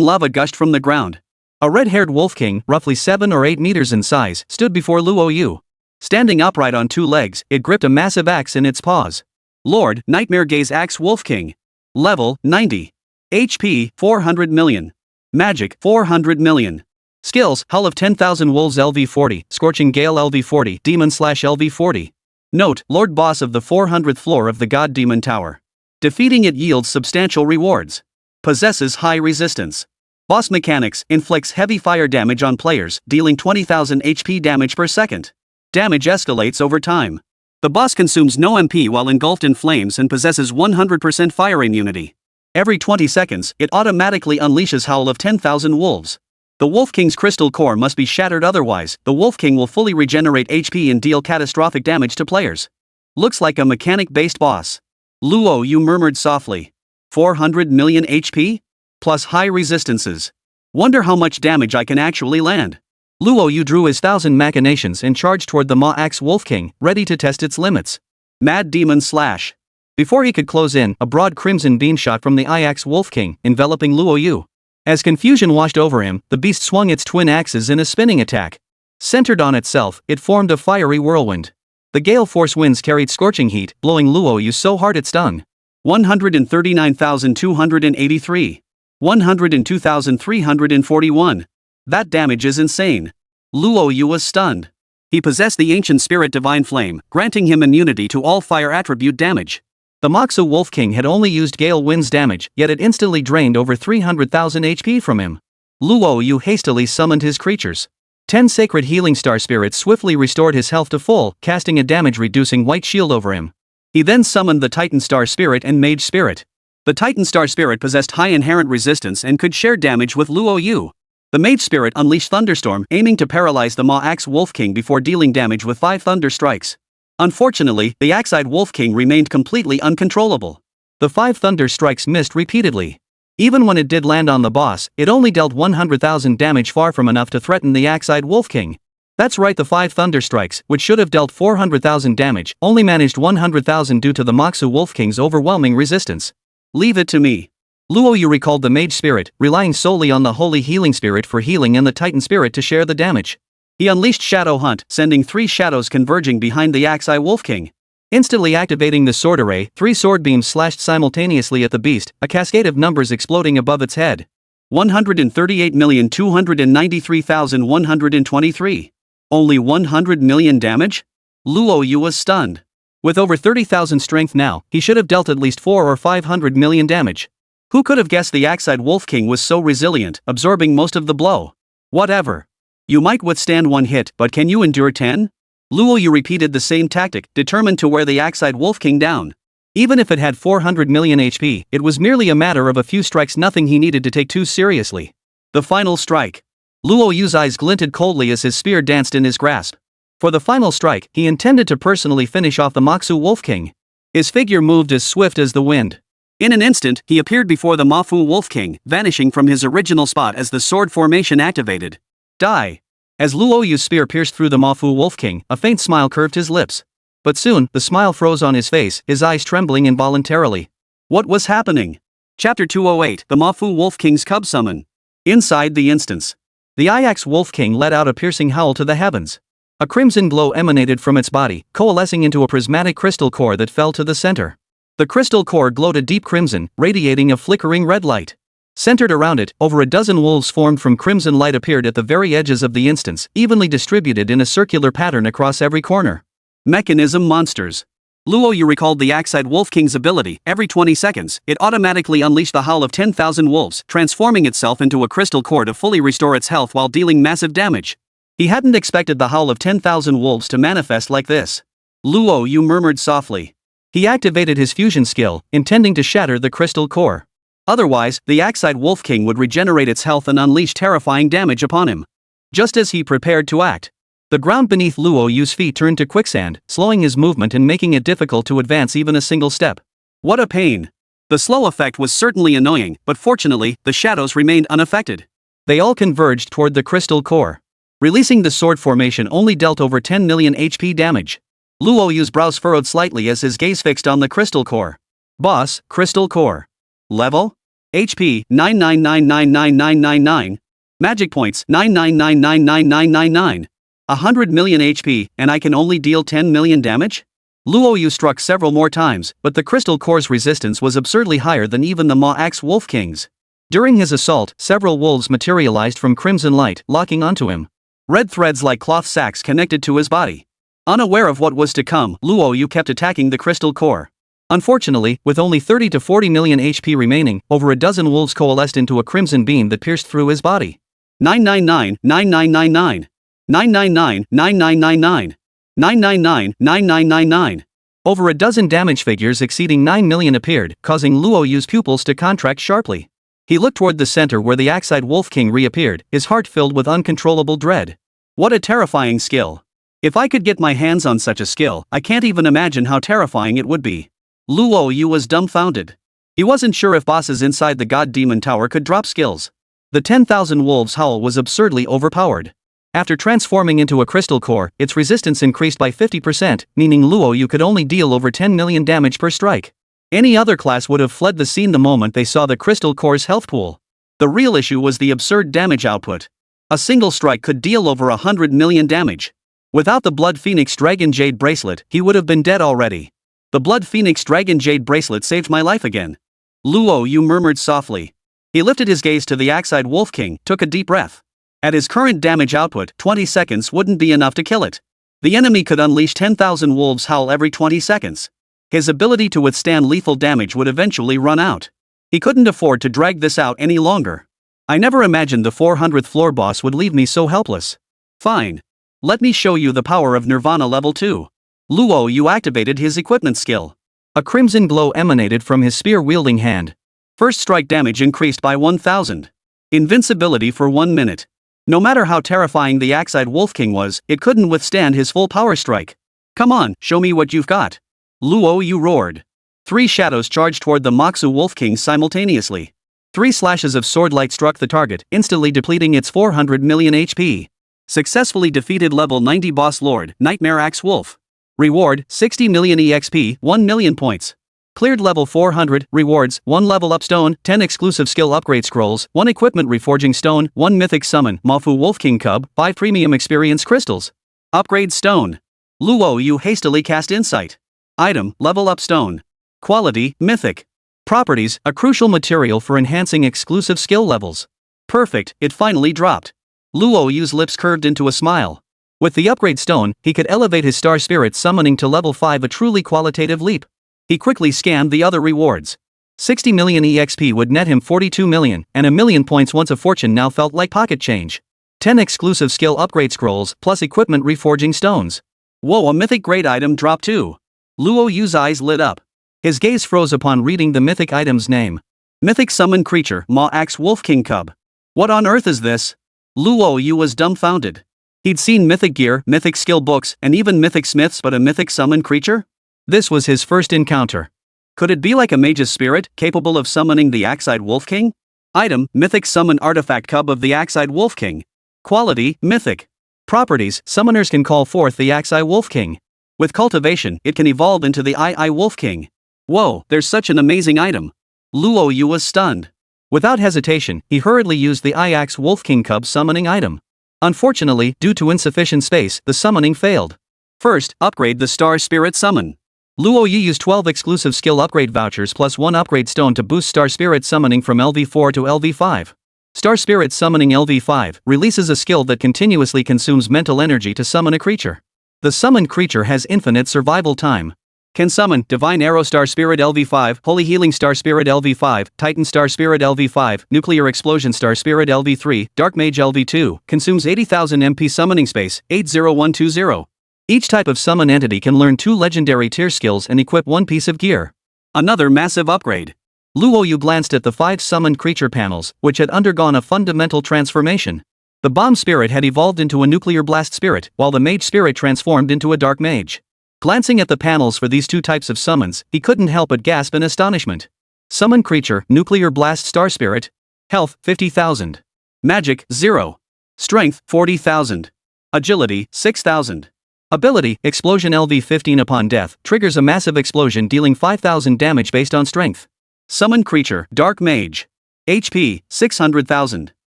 lava gushed from the ground. A red-haired wolf king, roughly 7 or 8 meters in size, stood before Luo Yu. Standing upright on 2 legs, it gripped a massive axe in its paws. Lord, Nightmare Gaze Axe Wolf King. Level, 90. HP, 400 million. Magic, 400 million. Skills, Hull of 10,000 Wolves LV40, Scorching Gale LV40, Demon/LV40. Note, Lord Boss of the 400th floor of the God Demon Tower. Defeating it yields substantial rewards. Possesses high resistance. Boss mechanics, inflicts heavy fire damage on players, dealing 20,000 HP damage per second. Damage escalates over time. The boss consumes no MP while engulfed in flames and possesses 100% fire immunity. Every 20 seconds, it automatically unleashes Howl of 10,000 Wolves. The Wolf King's crystal core must be shattered, otherwise, the Wolf King will fully regenerate HP and deal catastrophic damage to players. Looks like a mechanic-based boss. Luo Yu murmured softly. 400 million HP? Plus high resistances. Wonder how much damage I can actually land. Luo Yu drew his 1,000 machinations and charged toward the Ma Axe Wolf King, ready to test its limits. Mad Demon Slash. Before he could close in, a broad crimson beam shot from the Axe Wolf King, enveloping Luo Yu. As confusion washed over him, the beast swung its twin axes in a spinning attack. Centered on itself, it formed a fiery whirlwind. The gale force winds carried scorching heat, blowing Luo Yu so hard it stung. 139,283. 102,341. That damage is insane. Luo Yu was stunned. He possessed the ancient spirit Divine Flame, granting him immunity to all fire attribute damage. The Moxu Wolf King had only used Gale Wind's damage, yet it instantly drained over 300,000 HP from him. Luo Yu hastily summoned his creatures. 10 sacred healing star spirits swiftly restored his health to full, casting a damage-reducing white shield over him. He then summoned the Titan Star Spirit and Mage Spirit. The Titan Star Spirit possessed high inherent resistance and could share damage with Luo Yu. The Mage Spirit unleashed Thunderstorm, aiming to paralyze the Ma Axe Wolf King before dealing damage with 5 thunder strikes. Unfortunately, the Axe-eyed Wolf King remained completely uncontrollable. The 5 thunder strikes missed repeatedly. Even when it did land on the boss, it only dealt 100,000 damage, far from enough to threaten the Axe-eyed Wolf King. That's right, the 5 thunder strikes, which should have dealt 400,000 damage, only managed 100,000 due to the Moxu Wolf King's overwhelming resistance. Leave it to me. Luo Yu recalled the Mage Spirit, relying solely on the Holy Healing Spirit for healing and the Titan Spirit to share the damage. He unleashed Shadow Hunt, sending 3 shadows converging behind the Axe-eye Wolf King. Instantly activating the Sword Array, 3 sword beams slashed simultaneously at the beast, a cascade of numbers exploding above its head. 138,293,123. Only 100 million damage? Luo Yu was stunned. With over 30,000 strength now, he should have dealt at least 400 or 500 million damage. Who could have guessed the Axe-eyed Wolf King was so resilient, absorbing most of the blow? Whatever. You might withstand 1 hit, but can you endure 10? Luo Yu repeated the same tactic, determined to wear the Axe-eyed Wolf King down. Even if it had 400 million HP, it was merely a matter of a few strikes, nothing he needed to take too seriously. The final strike. Luo Yu's eyes glinted coldly as his spear danced in his grasp. For the final strike, he intended to personally finish off the Moxu Wolf King. His figure moved as swift as the wind. In an instant, he appeared before the Mafu Wolf King, vanishing from his original spot as the sword formation activated. Die. As Luo Yu's spear pierced through the Mafu Wolf King, a faint smile curved his lips. But soon, the smile froze on his face, his eyes trembling involuntarily. What was happening? Chapter 208, The Mafu Wolf King's Cub Summon. Inside the instance. The Axe Wolf King let out a piercing howl to the heavens. A crimson glow emanated from its body, coalescing into a prismatic crystal core that fell to the center. The crystal core glowed a deep crimson, radiating a flickering red light. Centered around it, over a dozen wolves formed from crimson light appeared at the very edges of the instance, evenly distributed in a circular pattern across every corner. Mechanism monsters. Luo Yu recalled the Axe-eyed Wolf King's ability. Every 20 seconds, it automatically unleashed the howl of 10,000 wolves, transforming itself into a crystal core to fully restore its health while dealing massive damage. He hadn't expected the howl of 10,000 wolves to manifest like this. Luo Yu murmured softly. He activated his fusion skill, intending to shatter the crystal core. Otherwise, the Axe-eyed Wolf King would regenerate its health and unleash terrifying damage upon him. Just as he prepared to act, the ground beneath Luo Yu's feet turned to quicksand, slowing his movement and making it difficult to advance even a single step. What a pain! The slow effect was certainly annoying, but fortunately, the shadows remained unaffected. They all converged toward the crystal core. Releasing the sword formation only dealt over 10 million HP damage. Luo Yu's brows furrowed slightly as his gaze fixed on the crystal core. Boss, crystal core. Level? HP, 9999999. Magic points, 9999999. 100 million HP, and I can only deal 10 million damage? Luo Yu struck several more times, but the crystal core's resistance was absurdly higher than even the Ma-Axe Wolf King's. During his assault, several wolves materialized from crimson light, locking onto him. Red threads like cloth sacks connected to his body. Unaware of what was to come, Luo Yu kept attacking the crystal core. Unfortunately, with only 30 to 40 million HP remaining, over a dozen wolves coalesced into a crimson beam that pierced through his body. 999-9999. 999-9999. 999-9999. Over a dozen damage figures exceeding 9 million appeared, causing Luo Yu's pupils to contract sharply. He looked toward the center where the Axe-eyed Wolf King reappeared, his heart filled with uncontrollable dread. What a terrifying skill. If I could get my hands on such a skill, I can't even imagine how terrifying it would be. Luo Yu was dumbfounded. He wasn't sure if bosses inside the God Demon Tower could drop skills. The 10,000 Wolves Howl was absurdly overpowered. After transforming into a crystal core, its resistance increased by 50%, meaning Luo Yu could only deal over 10 million damage per strike. Any other class would have fled the scene the moment they saw the crystal core's health pool. The real issue was the absurd damage output. A single strike could deal over 100 million damage. Without the Blood Phoenix Dragon Jade Bracelet, he would have been dead already. The Blood Phoenix Dragon Jade Bracelet saved my life again. Luo Yu murmured softly. He lifted his gaze to the Axe-eyed Wolf King, took a deep breath. At his current damage output, 20 seconds wouldn't be enough to kill it. The enemy could unleash 10,000 wolves howl every 20 seconds. His ability to withstand lethal damage would eventually run out. He couldn't afford to drag this out any longer. I never imagined the 400th floor boss would leave me so helpless. Fine. Let me show you the power of Nirvana level 2. Luo Yu activated his equipment skill. A crimson glow emanated from his spear-wielding hand. First strike damage increased by 1,000. Invincibility for 1 minute. No matter how terrifying the Axe-eyed Wolf King was, it couldn't withstand his full power strike. Come on, show me what you've got. Luo Yu roared. 3 shadows charged toward the Moxu Wolf King simultaneously. 3 slashes of sword light struck the target, instantly depleting its 400 million HP. Successfully defeated level 90 boss lord, Nightmare Axe Wolf. Reward, 60 million EXP, 1 million points. Cleared level 400, rewards, 1 level up stone, 10 exclusive skill upgrade scrolls, 1 equipment reforging stone, 1 mythic summon, Mafu Wolf King Cub, 5 premium experience crystals. Upgrade stone. Luo Yu hastily cast insight. Item, level up stone. Quality, mythic. Properties, a crucial material for enhancing exclusive skill levels. Perfect, it finally dropped. Luo Yu's lips curved into a smile. With the upgrade stone, he could elevate his star spirit summoning to level 5, a truly qualitative leap. He quickly scanned the other rewards. 60 million EXP would net him 42 million, and a million points once a fortune now felt like pocket change. 10 exclusive skill upgrade scrolls, plus equipment reforging stones. Whoa, a mythic grade item dropped too. Luo Yu's eyes lit up. His gaze froze upon reading the mythic item's name. Mythic summon creature, Ma-Axe Wolf King Cub. What on earth is this? Luo Yu was dumbfounded. He'd seen mythic gear, mythic skill books, and even mythic smiths, but a mythic summon creature? This was his first encounter. Could it be like a mage's spirit, capable of summoning the Axe-eyed Wolf King? Item, mythic summon artifact cub of the Axe-eyed Wolf King. Quality, mythic. Properties, summoners can call forth the Axe-eyed Wolf King. With cultivation, it can evolve into the I Wolf King. Whoa, there's such an amazing item. Luo Yu was stunned. Without hesitation, he hurriedly used the Axe Wolf King Cub summoning item. Unfortunately, due to insufficient space, the summoning failed. First, upgrade the Star Spirit Summon. Luo Yu used 12 exclusive skill upgrade vouchers plus 1 upgrade stone to boost Star Spirit Summoning from LV4 to LV5. Star Spirit Summoning LV5 releases a skill that continuously consumes mental energy to summon a creature. The summoned creature has infinite survival time. Can summon Divine Arrow Star Spirit LV5, Holy Healing Star Spirit LV5, Titan Star Spirit LV5, Nuclear Explosion Star Spirit LV3, Dark Mage LV2, consumes 80,000 MP summoning space, 80120. Each type of summon entity can learn 2 legendary tier skills and equip 1 piece of gear. Another massive upgrade. Luo Yu glanced at the 5 summoned creature panels, which had undergone a fundamental transformation. The Bomb Spirit had evolved into a Nuclear Blast Spirit, while the Mage Spirit transformed into a Dark Mage. Glancing at the panels for these 2 types of summons, he couldn't help but gasp in astonishment. Summon creature, nuclear blast star spirit. Health, 50,000. Magic, 0. Strength, 40,000. Agility, 6,000. Ability, explosion LV-15 upon death, triggers a massive explosion dealing 5,000 damage based on strength. Summon creature, Dark Mage. HP, 600,000.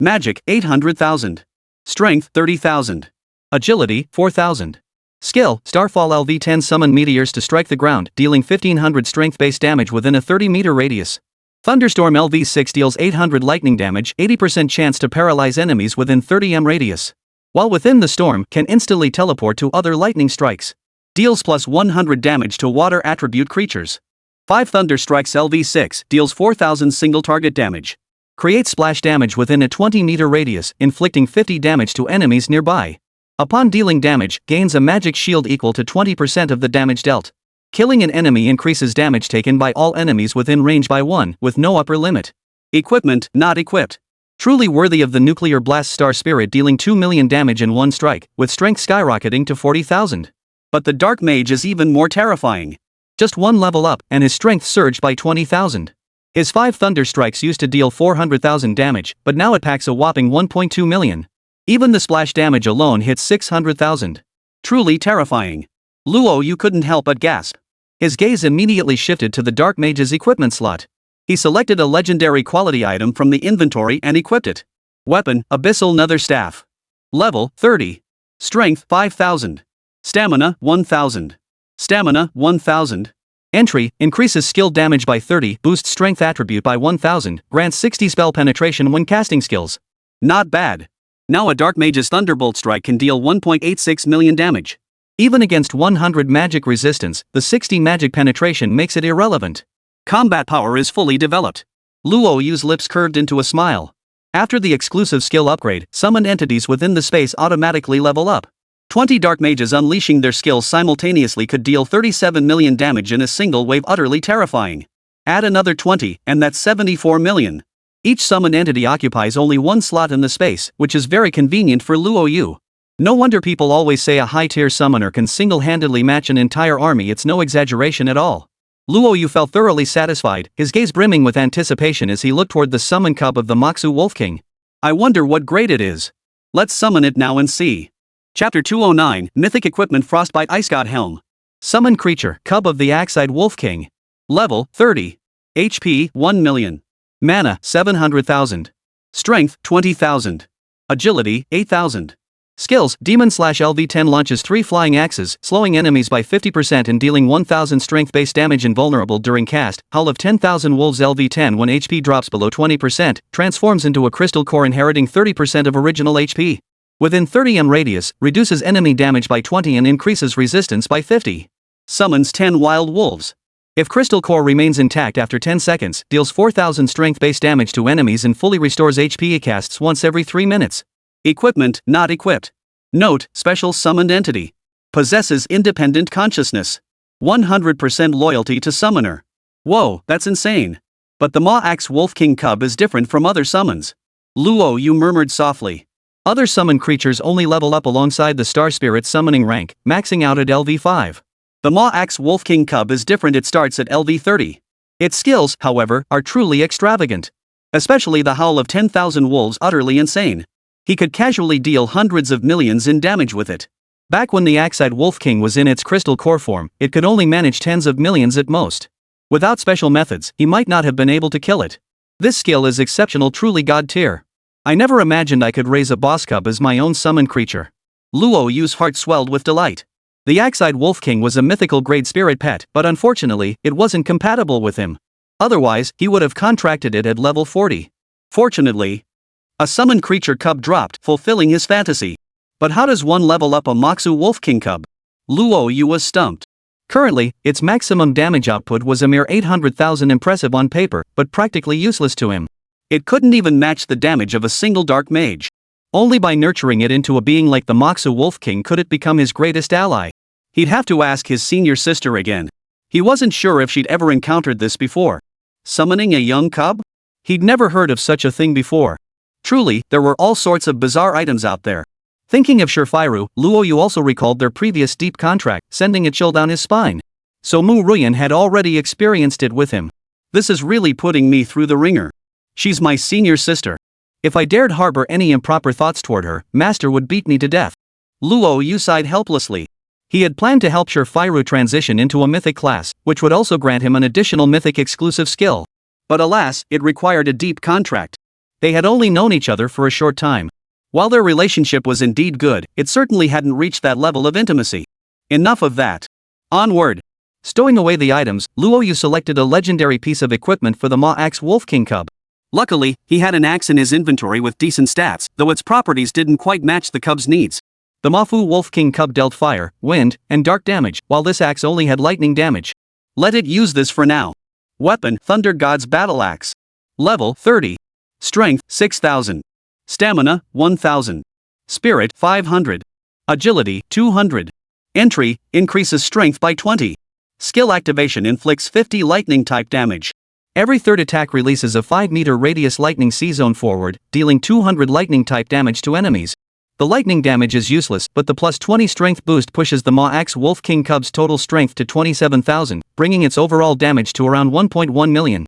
Magic, 800,000. Strength, 30,000. Agility, 4,000. Skill, Starfall LV-10 summon meteors to strike the ground, dealing 1,500 strength-based damage within a 30-meter radius. Thunderstorm LV-6 deals 800 lightning damage, 80% chance to paralyze enemies within 30 m radius. While within the storm, can instantly teleport to other lightning strikes. Deals plus 100 damage to water attribute creatures. 5 Thunder Strikes LV-6 deals 4,000 single target damage. Creates splash damage within a 20-meter radius, inflicting 50 damage to enemies nearby. Upon dealing damage, gains a magic shield equal to 20% of the damage dealt. Killing an enemy increases damage taken by all enemies within range by 1, with no upper limit. Equipment, not equipped. Truly worthy of the nuclear blast star spirit, dealing 2 million damage in one strike, with strength skyrocketing to 40,000. But the Dark Mage is even more terrifying. Just one level up, and his strength surged by 20,000. His 5 Thunder Strikes used to deal 400,000 damage, but now it packs a whopping 1.2 million. Even the splash damage alone hits 600,000. Truly terrifying. Luo Yu couldn't help but gasp. His gaze immediately shifted to the Dark Mage's equipment slot. He selected a legendary quality item from the inventory and equipped it. Weapon, Abyssal Nether Staff. Level, 30. Strength, 5,000. Stamina, 1,000. Stamina, 1,000. Entry, increases skill damage by 30, boosts strength attribute by 1,000, grants 60 spell penetration when casting skills. Not bad. Now a Dark Mage's Thunderbolt Strike can deal 1.86 million damage. Even against 100 magic resistance, the 60 magic penetration makes it irrelevant. Combat power is fully developed. Luo Yu's lips curved into a smile. After the exclusive skill upgrade, summoned entities within the space automatically level up. 20 Dark Mages unleashing their skills simultaneously could deal 37 million damage in a single wave, utterly terrifying. Add another 20, and that's 74 million. Each summoned entity occupies only one slot in the space, which is very convenient for Luo Yu. No wonder people always say a high-tier summoner can single-handedly match an entire army. It's no exaggeration at all. Luo Yu felt thoroughly satisfied, his gaze brimming with anticipation as he looked toward the summon cub of the Moxu Wolf King. I wonder what grade it is. Let's summon it now and see. Chapter 209, Mythic Equipment Frostbite Ice God Helm. Summon creature, cub of the Axe-eyed Wolf King. Level, 30. HP, 1 million. Mana, 700,000. Strength, 20,000. Agility, 8,000. Skills, Demon/LV-10 launches 3 flying axes, slowing enemies by 50% and dealing 1,000 strength-based damage invulnerable during cast. Hull of 10,000 Wolves LV-10 when HP drops below 20%, transforms into a crystal core inheriting 30% of original HP. Within 30 m radius, reduces enemy damage by 20 and increases resistance by 50. Summons 10 Wild Wolves. If crystal core remains intact after 10 seconds, deals 4,000 strength-based damage to enemies and fully restores HP. Casts once every 3 minutes. Equipment, not equipped. Note, special summoned entity. Possesses independent consciousness. 100% loyalty to summoner. Whoa, that's insane. But the Ma Axe Wolf King Cub is different from other summons. Luo Yu murmured softly. Other summon creatures only level up alongside the Star Spirit summoning rank, maxing out at LV5. The Ma Axe Wolf King Cub is different, it starts at LV30. Its skills, however, are truly extravagant. Especially the Howl of 10,000 Wolves, utterly insane. He could casually deal hundreds of millions in damage with it. Back when the Axe-eyed Wolf King was in its crystal core form, it could only manage tens of millions at most. Without special methods, he might not have been able to kill it. This skill is exceptional, truly god tier. I never imagined I could raise a boss cub as my own summon creature. Luo Yu's heart swelled with delight. The Axe-eyed Wolf King was a mythical grade spirit pet, but unfortunately, it wasn't compatible with him. Otherwise, he would have contracted it at level 40. Fortunately, a summoned creature cub dropped, fulfilling his fantasy. But how does one level up a Moxu Wolf King cub? Luo Yu was stumped. Currently, its maximum damage output was a mere 800,000, impressive on paper, but practically useless to him. It couldn't even match the damage of a single Dark Mage. Only by nurturing it into a being like the Moxu Wolf King could it become his greatest ally. He'd have to ask his senior sister again. He wasn't sure if she'd ever encountered this before. Summoning a young cub? He'd never heard of such a thing before. Truly, there were all sorts of bizarre items out there. Thinking of Shurfairu, Luo Yu also recalled their previous deep contract, sending a chill down his spine. So Mu Ruyan had already experienced it with him. This is really putting me through the ringer. She's my senior sister. If I dared harbor any improper thoughts toward her, Master would beat me to death. Luo Yu sighed helplessly. He had planned to help Firu transition into a mythic class, which would also grant him an additional mythic exclusive skill. But alas, it required a deep contract. They had only known each other for a short time. While their relationship was indeed good, it certainly hadn't reached that level of intimacy. Enough of that. Onward. Stowing away the items, Luo Yu selected a legendary piece of equipment for the Ma Axe Wolf King Cub. Luckily, he had an axe in his inventory with decent stats, though its properties didn't quite match the cub's needs. The Mafu Wolf King Cub dealt fire, wind, and dark damage, while this axe only had lightning damage. Let it use this for now. Weapon: Thunder God's Battle Axe. Level: 30. Strength: 6000. Stamina: 1000. Spirit: 500. Agility: 200. Entry: increases strength by 20. Skill activation: inflicts 50 lightning-type damage. Every third attack releases a 5-meter radius lightning C-zone forward, dealing 200 lightning-type damage to enemies. The lightning damage is useless, but the plus 20 strength boost pushes the Ma Axe Wolf King Cub's total strength to 27,000, bringing its overall damage to around 1.1 million.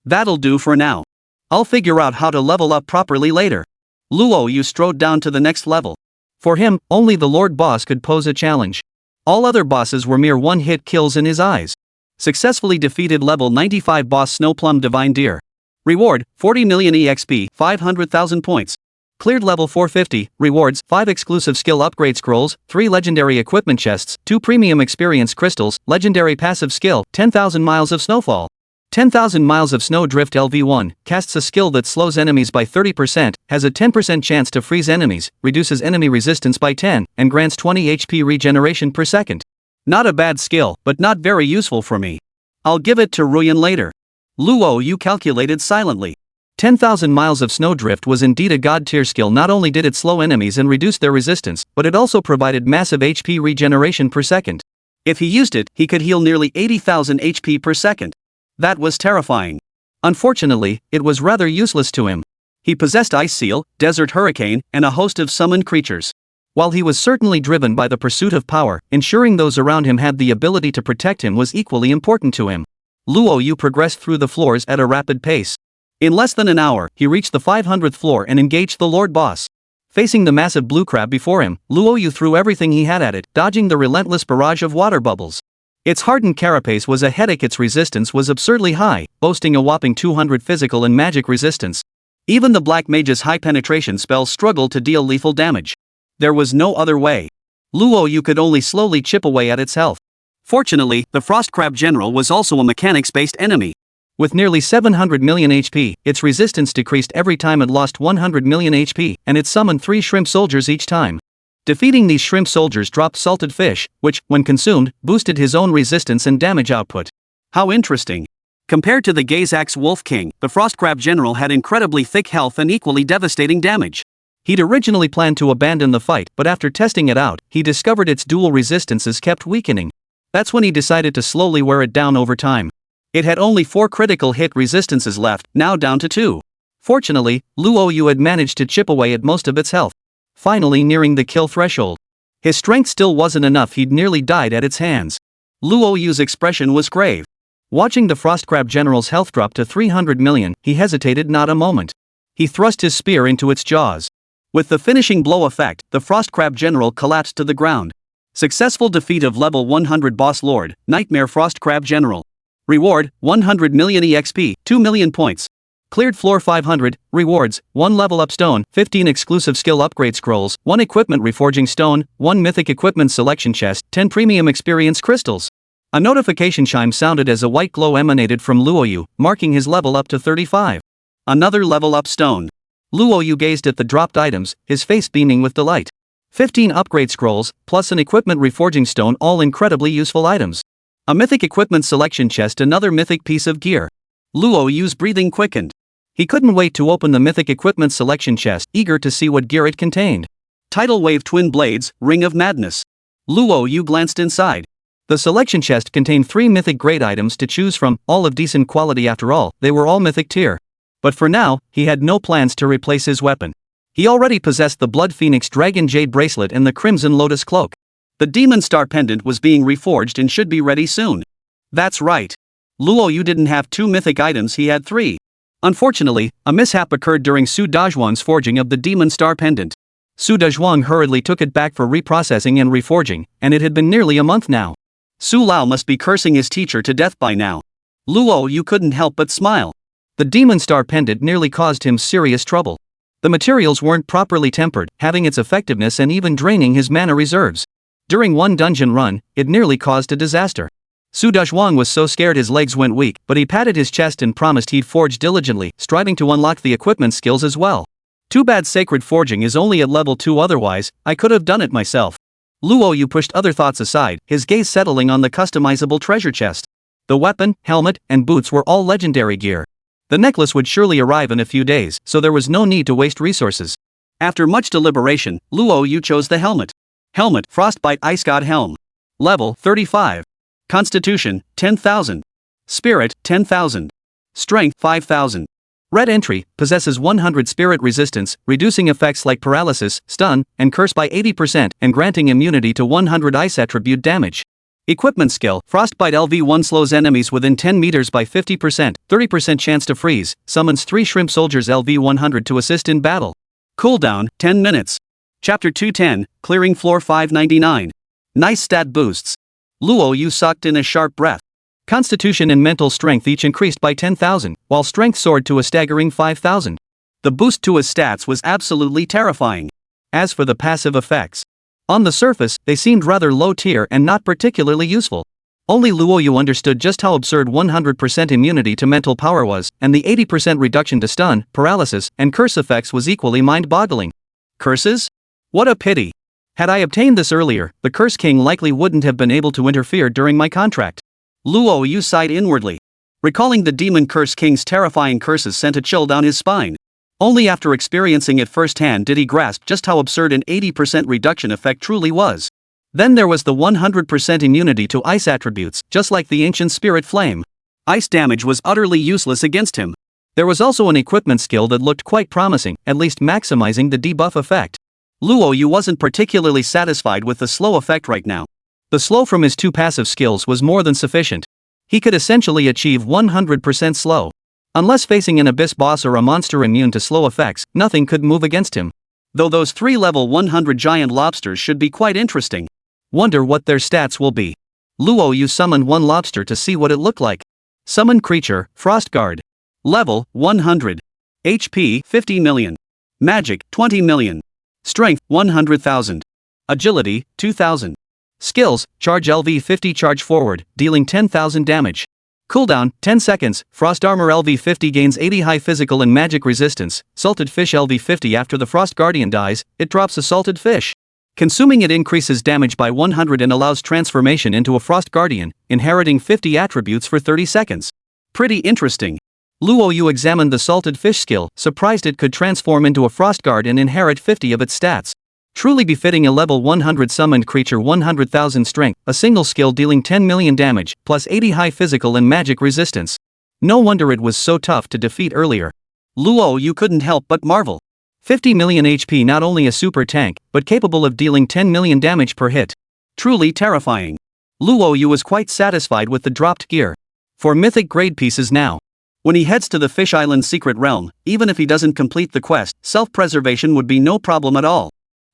That'll do for now. I'll figure out how to level up properly later. Luo Yu strode down to the next level. For him, only the Lord Boss could pose a challenge. All other bosses were mere one-hit kills in his eyes. Successfully defeated level 95 boss Snowplum Divine Deer. Reward: 40 million EXP, 500,000 points. Cleared level 450, rewards: 5 exclusive skill upgrade scrolls, 3 legendary equipment chests, 2 premium experience crystals, legendary passive skill, 10,000 miles of snowfall. 10,000 miles of snow drift LV1, casts a skill that slows enemies by 30%, has a 10% chance to freeze enemies, reduces enemy resistance by 10, and grants 20 HP regeneration per second. Not a bad skill, but not very useful for me. I'll give it to Ruyan later. Luo Yu calculated silently. 10,000 miles of snowdrift was indeed a god-tier skill. Not only did it slow enemies and reduce their resistance, but it also provided massive HP regeneration per second. If he used it, he could heal nearly 80,000 HP per second. That was terrifying. Unfortunately, it was rather useless to him. He possessed Ice Seal, Desert Hurricane, and a host of summoned creatures. While he was certainly driven by the pursuit of power, ensuring those around him had the ability to protect him was equally important to him. Luo Yu progressed through the floors at a rapid pace. In less than an hour, he reached the 500th floor and engaged the Lord Boss. Facing the massive blue crab before him, Luo Yu threw everything he had at it, dodging the relentless barrage of water bubbles. Its hardened carapace was a headache. Its resistance was absurdly high, boasting a whopping 200 physical and magic resistance. Even the Black Mage's high penetration spell struggled to deal lethal damage. There was no other way. Luo Yu could only slowly chip away at its health. Fortunately, the Frost Crab General was also a mechanics-based enemy. With nearly 700 million HP, its resistance decreased every time it lost 100 million HP, and it summoned 3 shrimp soldiers each time. Defeating these shrimp soldiers dropped salted fish, which, when consumed, boosted his own resistance and damage output. How interesting. Compared to the Gaze Axe Wolf King, the Frost Crab General had incredibly thick health and equally devastating damage. He'd originally planned to abandon the fight, but after testing it out, he discovered its dual resistances kept weakening. That's when he decided to slowly wear it down over time. It had only 4 critical hit resistances left, now down to 2. Fortunately, Luo Yu had managed to chip away at most of its health. Finally nearing the kill threshold. His strength still wasn't enough. He'd nearly died at its hands. Luo Yu's expression was grave. Watching the Frost Crab General's health drop to 300 million, he hesitated not a moment. He thrust his spear into its jaws. With the finishing blow effect, the Frost Crab General collapsed to the ground. Successful defeat of level 100 Boss Lord, Nightmare Frost Crab General. Reward: 100 million EXP, 2 million points. Cleared floor 500, rewards: 1 level up stone, 15 exclusive skill upgrade scrolls, 1 equipment reforging stone, 1 mythic equipment selection chest, 10 premium experience crystals. A notification chime sounded as a white glow emanated from Luo Yu, marking his level up to 35. Another level up stone. Luo Yu gazed at the dropped items, his face beaming with delight. 15 upgrade scrolls, plus an equipment reforging stone, all incredibly useful items. A mythic equipment selection chest, another mythic piece of gear. Luo Yu's breathing quickened. He couldn't wait to open the mythic equipment selection chest, eager to see what gear it contained. Tidal Wave Twin Blades, Ring of Madness. Luo Yu glanced inside. The selection chest contained 3 mythic grade items to choose from, all of decent quality. After all, they were all mythic tier. But for now, he had no plans to replace his weapon. He already possessed the Blood Phoenix Dragon Jade Bracelet and the Crimson Lotus Cloak. The Demon Star Pendant was being reforged and should be ready soon. That's right. Luo Yu didn't have 2 mythic items, he had 3. Unfortunately, a mishap occurred during Su Dazhuang's forging of the Demon Star Pendant. Su Dazhuang hurriedly took it back for reprocessing and reforging, and it had been nearly a month now. Su Lao must be cursing his teacher to death by now. Luo Yu couldn't help but smile. The Demon Star Pendant nearly caused him serious trouble. The materials weren't properly tempered, having its effectiveness and even draining his mana reserves. During one dungeon run, it nearly caused a disaster. Su Dazhuang was so scared his legs went weak, but he patted his chest and promised he'd forge diligently, striving to unlock the equipment skills as well. Too bad sacred forging is only at level 2, otherwise, I could have done it myself. Luo Yu pushed other thoughts aside, his gaze settling on the customizable treasure chest. The weapon, helmet, and boots were all legendary gear. The necklace would surely arrive in a few days, so there was no need to waste resources. After much deliberation, Luo Yu chose the helmet. Helmet, Frostbite Ice God Helm. Level 35. Constitution, 10,000. Spirit, 10,000. Strength, 5,000. Red entry, possesses 100 spirit resistance, reducing effects like paralysis, stun, and curse by 80% and granting immunity to 100 ice attribute damage. Equipment skill, Frostbite LV1 slows enemies within 10 meters by 50%, 30% chance to freeze, summons 3 shrimp soldiers LV100 to assist in battle. Cooldown, 10 minutes. Chapter 210, Clearing Floor 599. Nice stat boosts. Luo Yu sucked in a sharp breath. Constitution and mental strength each increased by 10,000, while strength soared to a staggering 5,000. The boost to his stats was absolutely terrifying. As for the passive effects, on the surface, they seemed rather low tier and not particularly useful. Only Luo Yu understood just how absurd 100% immunity to mental power was, and the 80% reduction to stun, paralysis, and curse effects was equally mind-boggling. Curses? What a pity. Had I obtained this earlier, the Curse King likely wouldn't have been able to interfere during my contract. Luo Yu sighed inwardly. Recalling the Demon Curse King's terrifying curses sent a chill down his spine. Only after experiencing it firsthand did he grasp just how absurd an 80% reduction effect truly was. Then there was the 100% immunity to ice attributes, just like the ancient spirit flame. Ice damage was utterly useless against him. There was also an equipment skill that looked quite promising, at least maximizing the debuff effect. Luo Yu wasn't particularly satisfied with the slow effect right now. The slow from his 2 passive skills was more than sufficient. He could essentially achieve 100% slow. Unless facing an abyss boss or a monster immune to slow effects, nothing could move against him. Though those 3 level 100 giant lobsters should be quite interesting. Wonder what their stats will be. Luo Yu summoned one lobster to see what it looked like. Summon creature, Frostguard. Level, 100. HP, 50 million. Magic, 20 million. Strength, 100,000. Agility, 2,000. Skills, charge LV50 charge forward, dealing 10,000 damage. Cooldown, 10 seconds, Frost Armor LV50 gains 80 high physical and magic resistance, Salted Fish LV50 after the Frost Guardian dies, it drops a salted fish. Consuming it increases damage by 100 and allows transformation into a Frost Guardian, inheriting 50 attributes for 30 seconds. Pretty interesting. Luo Yu examined the salted fish skill, surprised it could transform into a Frost Guard and inherit 50 of its stats. Truly befitting a level 100 summoned creature 100,000 strength, a single skill dealing 10 million damage, plus 80 high physical and magic resistance. No wonder it was so tough to defeat earlier. Luo Yu couldn't help but marvel. 50 million HP, not only a super tank, but capable of dealing 10 million damage per hit. Truly terrifying. Luo Yu was quite satisfied with the dropped gear. For mythic grade pieces now. When he heads to the Fish Island secret realm, even if he doesn't complete the quest, self-preservation would be no problem at all.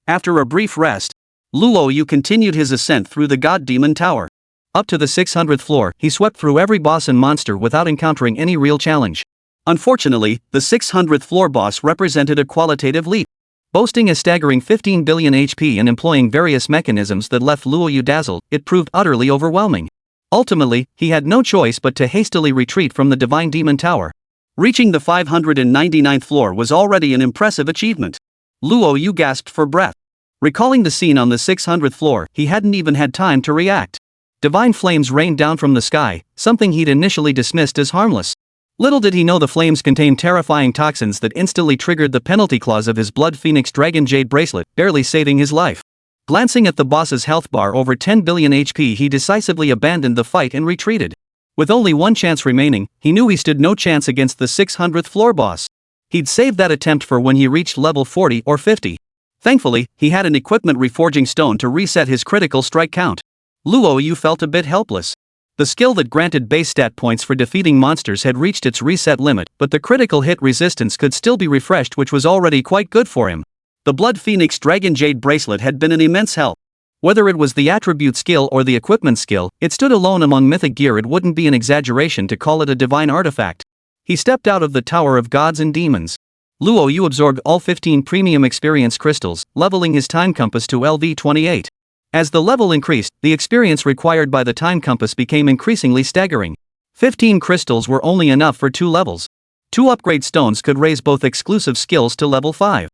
After a brief rest, Luo Yu continued his ascent through the God Demon Tower. Up to the 600th floor, he swept through every boss and monster without encountering any real challenge. Unfortunately, the 600th floor boss represented a qualitative leap. Boasting a staggering 15 billion HP and employing various mechanisms that left Luo Yu dazzled, it proved utterly overwhelming. Ultimately, he had no choice but to hastily retreat from the Divine Demon Tower. Reaching the 599th floor was already an impressive achievement. Luo Yu gasped for breath. Recalling the scene on the 600th floor, he hadn't even had time to react. Divine flames rained down from the sky, something he'd initially dismissed as harmless. Little did he know the flames contained terrifying toxins that instantly triggered the penalty clause of his Blood Phoenix Dragon Jade bracelet, barely saving his life. Glancing at the boss's health bar over 10 billion HP, he decisively abandoned the fight and retreated. With only one chance remaining, he knew he stood no chance against the 600th floor boss. He'd save that attempt for when he reached level 40 or 50. Thankfully, he had an equipment reforging stone to reset his critical strike count. Luo Yu felt a bit helpless. The skill that granted base stat points for defeating monsters had reached its reset limit, but the critical hit resistance could still be refreshed, which was already quite good for him. The Blood Phoenix Dragon Jade bracelet had been an immense help. Whether it was the attribute skill or the equipment skill, it stood alone among mythic gear. It wouldn't be an exaggeration to call it a divine artifact. He stepped out of the Tower of Gods and Demons. Luo Yu absorbed all 15 premium experience crystals, leveling his time compass to LV28. As the level increased, the experience required by the time compass became increasingly staggering. 15 crystals were only enough for 2 levels. 2 upgrade stones could raise both exclusive skills to level 5.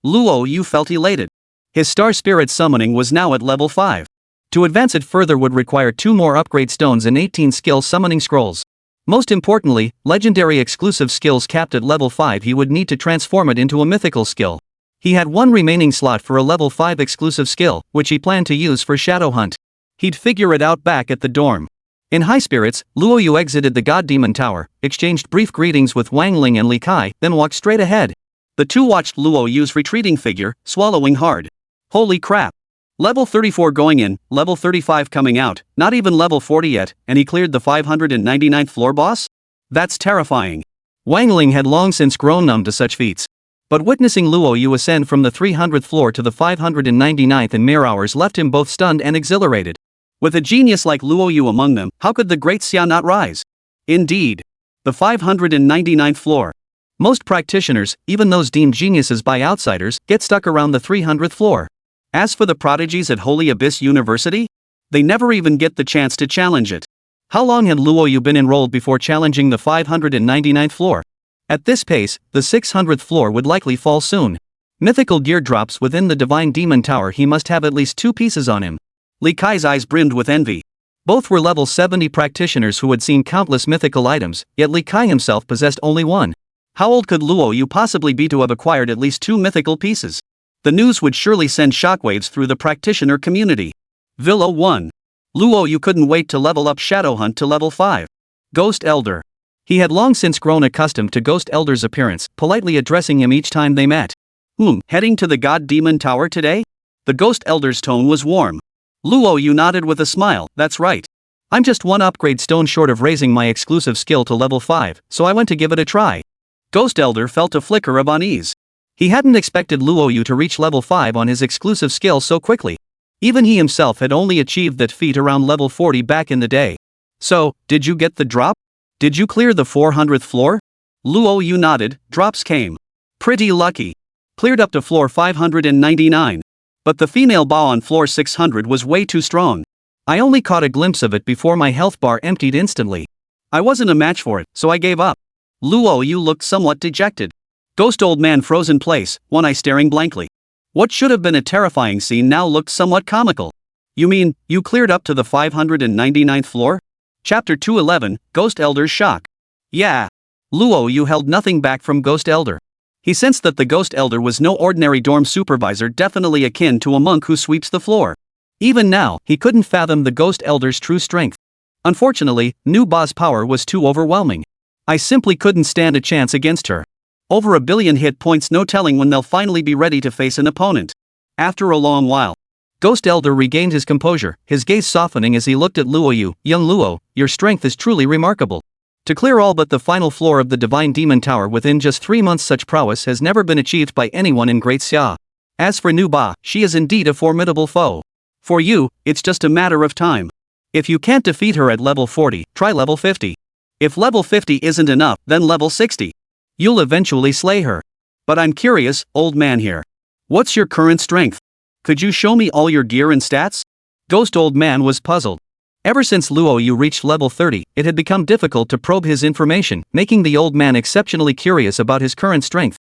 Luo Yu felt elated. His Star Spirit summoning was now at level 5. To advance it further would require 2 more upgrade stones and 18 skill summoning scrolls. Most importantly, legendary exclusive skills capped at level 5. He would need to transform it into a mythical skill. He had 1 remaining slot for a level 5 exclusive skill, which he planned to use for Shadow Hunt. He'd figure it out back at the dorm. In high spirits, Luo Yu exited the God Demon Tower, exchanged brief greetings with Wang Ling and Li Kai, then walked straight ahead. The two watched Luo Yu's retreating figure, swallowing hard. Holy crap. Level 34 going in, level 35 coming out, not even level 40 yet, and he cleared the 599th floor boss? That's terrifying. Wang Ling had long since grown numb to such feats. But witnessing Luo Yu ascend from the 300th floor to the 599th in mere hours left him both stunned and exhilarated. With a genius like Luo Yu among them, how could the great Xia not rise? Indeed. The 599th floor. Most practitioners, even those deemed geniuses by outsiders, get stuck around the 300th floor. As for the prodigies at Holy Abyss University, they never even get the chance to challenge it. How long had Luo Yu been enrolled before challenging the 599th floor? At this pace, the 600th floor would likely fall soon. Mythical gear drops within the Divine Demon Tower. He must have at least 2 pieces on him. Li Kai's eyes brimmed with envy. Both were level 70 practitioners who had seen countless mythical items, yet Li Kai himself possessed only 1. How old could Luo Yu possibly be to have acquired at least 2 mythical pieces? The news would surely send shockwaves through the practitioner community. Villa 1. Luo Yu couldn't wait to level up Shadow Hunt to level 5. Ghost Elder. He had long since grown accustomed to Ghost Elder's appearance, politely addressing him each time they met. Heading to the God Demon Tower today? The Ghost Elder's tone was warm. Luo Yu nodded with a smile. That's right. I'm just 1 upgrade stone short of raising my exclusive skill to level 5, so I went to give it a try. Ghost Elder felt a flicker of unease. He hadn't expected Luo Yu to reach level 5 on his exclusive skill so quickly. Even he himself had only achieved that feat around level 40 back in the day. So, did you get the drop? Did you clear the 400th floor? Luo Yu nodded. Drops came. Pretty lucky. Cleared up to floor 599. But the female boss on floor 600 was way too strong. I only caught a glimpse of it before my health bar emptied instantly. I wasn't a match for it, so I gave up. Luo Yu looked somewhat dejected. Ghost Old Man froze in place, one eye staring blankly. What should have been a terrifying scene now looked somewhat comical. You mean, you cleared up to the 599th floor? Chapter 211, Ghost Elder's Shock. Yeah. Luo Yu held nothing back from Ghost Elder. He sensed that the Ghost Elder was no ordinary dorm supervisor, definitely akin to a monk who sweeps the floor. Even now, he couldn't fathom the Ghost Elder's true strength. Unfortunately, New Ba's power was too overwhelming. I simply couldn't stand a chance against her. Over 1 billion hit points, no telling when they'll finally be ready to face an opponent. After a long while, Ghost Elder regained his composure, his gaze softening as he looked at Luo Yu. Young Luo, your strength is truly remarkable. To clear all but the final floor of the Divine Demon Tower within just 3 months, such prowess has never been achieved by anyone in Great Xia. As for Nu Ba, she is indeed a formidable foe. For you, it's just a matter of time. If you can't defeat her at level 40, try level 50. If level 50 isn't enough, then level 60. You'll eventually slay her. But I'm curious, old man here. What's your current strength? Could you show me all your gear and stats? Ghost Old Man was puzzled. Ever since Luo Yu reached level 30, it had become difficult to probe his information, making the old man exceptionally curious about his current strength.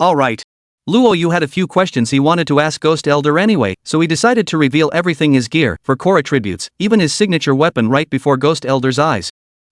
Alright. Luo Yu had a few questions he wanted to ask Ghost Elder anyway, so he decided to reveal everything: his gear, for core attributes, even his signature weapon right before Ghost Elder's eyes.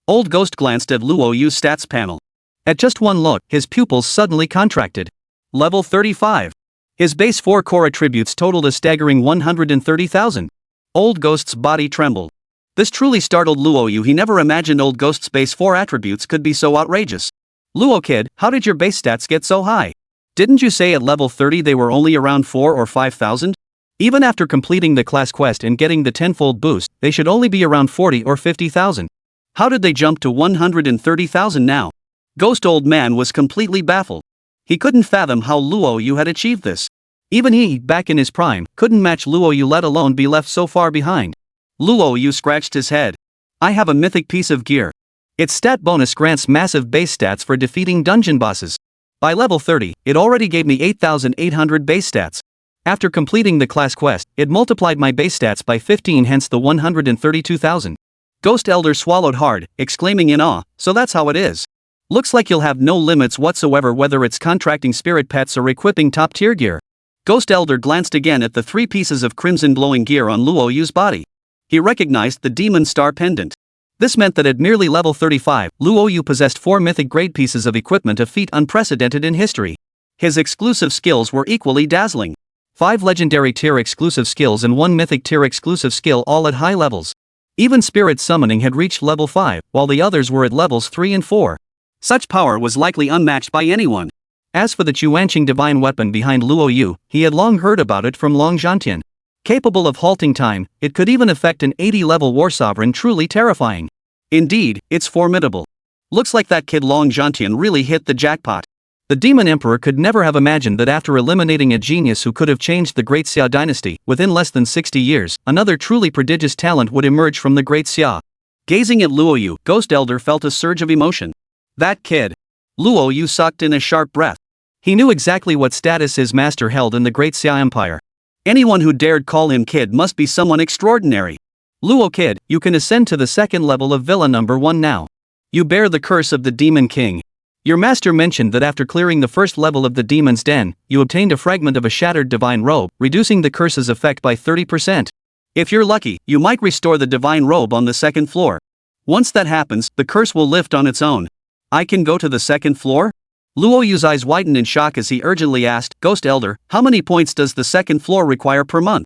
Old Ghost glanced at Luo Yu's stats panel. At just one look, his pupils suddenly contracted. Level 35. His base 4 core attributes totaled a staggering 130,000. Old Ghost's body trembled. This truly startled Luo Yu. He never imagined Old Ghost's base 4 attributes could be so outrageous. Luo kid, how did your base stats get so high? Didn't you say at level 30 they were only around 4 or 5,000? Even after completing the class quest and getting the tenfold boost, they should only be around 40 or 50,000. How did they jump to 130,000 now? Ghost Old Man was completely baffled. He couldn't fathom how Luo Yu had achieved this. Even he, back in his prime, couldn't match Luo Yu, let alone be left so far behind. Luo Yu scratched his head. I have a mythic piece of gear. Its stat bonus grants massive base stats for defeating dungeon bosses. By level 30, it already gave me 8,800 base stats. After completing the class quest, it multiplied my base stats by 15, hence the 132,000. Ghost Elder swallowed hard, exclaiming in awe, so that's how it is. Looks like you'll have no limits whatsoever, whether it's contracting spirit pets or equipping top-tier gear. Ghost Elder glanced again at the 3 pieces of crimson-glowing gear on Luo Yu's body. He recognized the Demon Star pendant. This meant that at merely level 35, Luo Yu possessed 4 mythic grade pieces of equipment, a feat unprecedented in history. His exclusive skills were equally dazzling. 5 legendary tier exclusive skills and 1 mythic tier exclusive skill, all at high levels. Even spirit summoning had reached level 5, while the others were at levels 3 and 4. Such power was likely unmatched by anyone. As for the Chuanqing divine weapon behind Luo Yu, he had long heard about it from Long Zhantian. Capable of halting time, it could even affect an 80-level war sovereign, truly terrifying. Indeed, it's formidable. Looks like that kid Long Zhantian really hit the jackpot. The Demon Emperor could never have imagined that after eliminating a genius who could have changed the Great Xia dynasty, within less than 60 years, another truly prodigious talent would emerge from the Great Xia. Gazing at Luo Yu, Ghost Elder felt a surge of emotion. That kid. Luo Yu sucked in a sharp breath. He knew exactly what status his master held in the Great Xia Empire. Anyone who dared call him kid must be someone extraordinary. Luo Kid, you can ascend to the 2nd level of Villa number 1 now. You bear the curse of the Demon King. Your master mentioned that after clearing the 1st level of the Demon's Den, you obtained a fragment of a shattered divine robe, reducing the curse's effect by 30%. If you're lucky, you might restore the divine robe on the 2nd floor. Once that happens, the curse will lift on its own. I can go to the 2nd floor? Luo Yu's eyes widened in shock as he urgently asked, Ghost Elder, how many points does the 2nd floor require per month?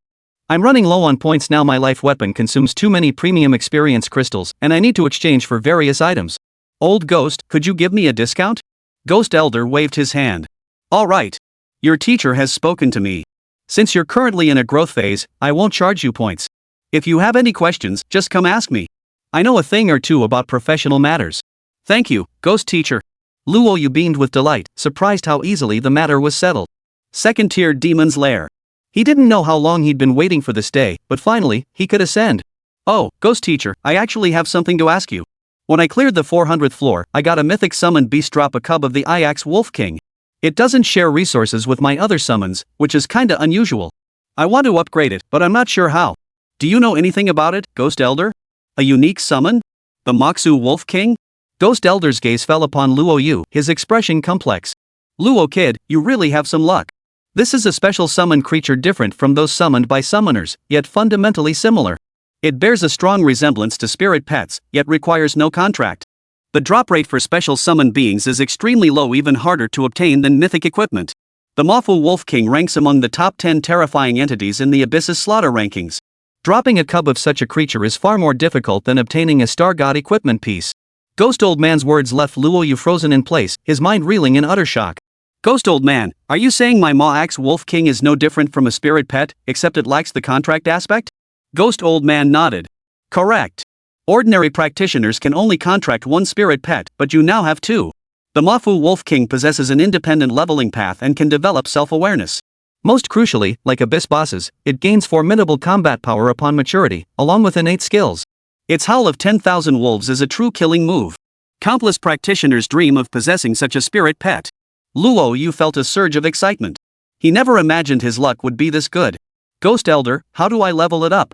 I'm running low on points now. My life weapon consumes too many premium experience crystals, and I need to exchange for various items. Old Ghost, could you give me a discount? Ghost Elder waved his hand. All right. Your teacher has spoken to me. Since you're currently in a growth phase, I won't charge you points. If you have any questions, just come ask me. I know a thing or two about professional matters. Thank you, Ghost Teacher. Luo Yu beamed with delight, surprised how easily the matter was settled. 2nd tier Demon's Lair. He didn't know how long he'd been waiting for this day, but finally, he could ascend. Oh, Ghost Teacher, I actually have something to ask you. When I cleared the 400th floor, I got a mythic summoned beast drop, a cub of the Iax Wolf King. It doesn't share resources with my other summons, which is kinda unusual. I want to upgrade it, but I'm not sure how. Do you know anything about it, Ghost Elder? A unique summon? The Moxu Wolf King? Ghost Elder's gaze fell upon Luo Yu, his expression complex. Luo Kid, you really have some luck. This is a special summoned creature different from those summoned by summoners, yet fundamentally similar. It bears a strong resemblance to spirit pets, yet requires no contract. The drop rate for special summoned beings is extremely low, even harder to obtain than mythic equipment. The Mofu Wolf King ranks among the top 10 terrifying entities in the Abyssus slaughter rankings. Dropping a cub of such a creature is far more difficult than obtaining a Star God equipment piece. Ghost Old Man's words left Luo Yu frozen in place, his mind reeling in utter shock. Ghost Old Man, are you saying my Moax Wolf King is no different from a spirit pet, except it lacks the contract aspect? Ghost Old Man nodded. Correct. Ordinary practitioners can only contract 1 spirit pet, but you now have 2. The Mofu Wolf King possesses an independent leveling path and can develop self-awareness. Most crucially, like Abyss bosses, it gains formidable combat power upon maturity, along with innate skills. Its Howl of 10,000 Wolves is a true killing move. Countless practitioners dream of possessing such a spirit pet. Luo Yu felt a surge of excitement. He never imagined his luck would be this good. Ghost Elder, how do I level it up?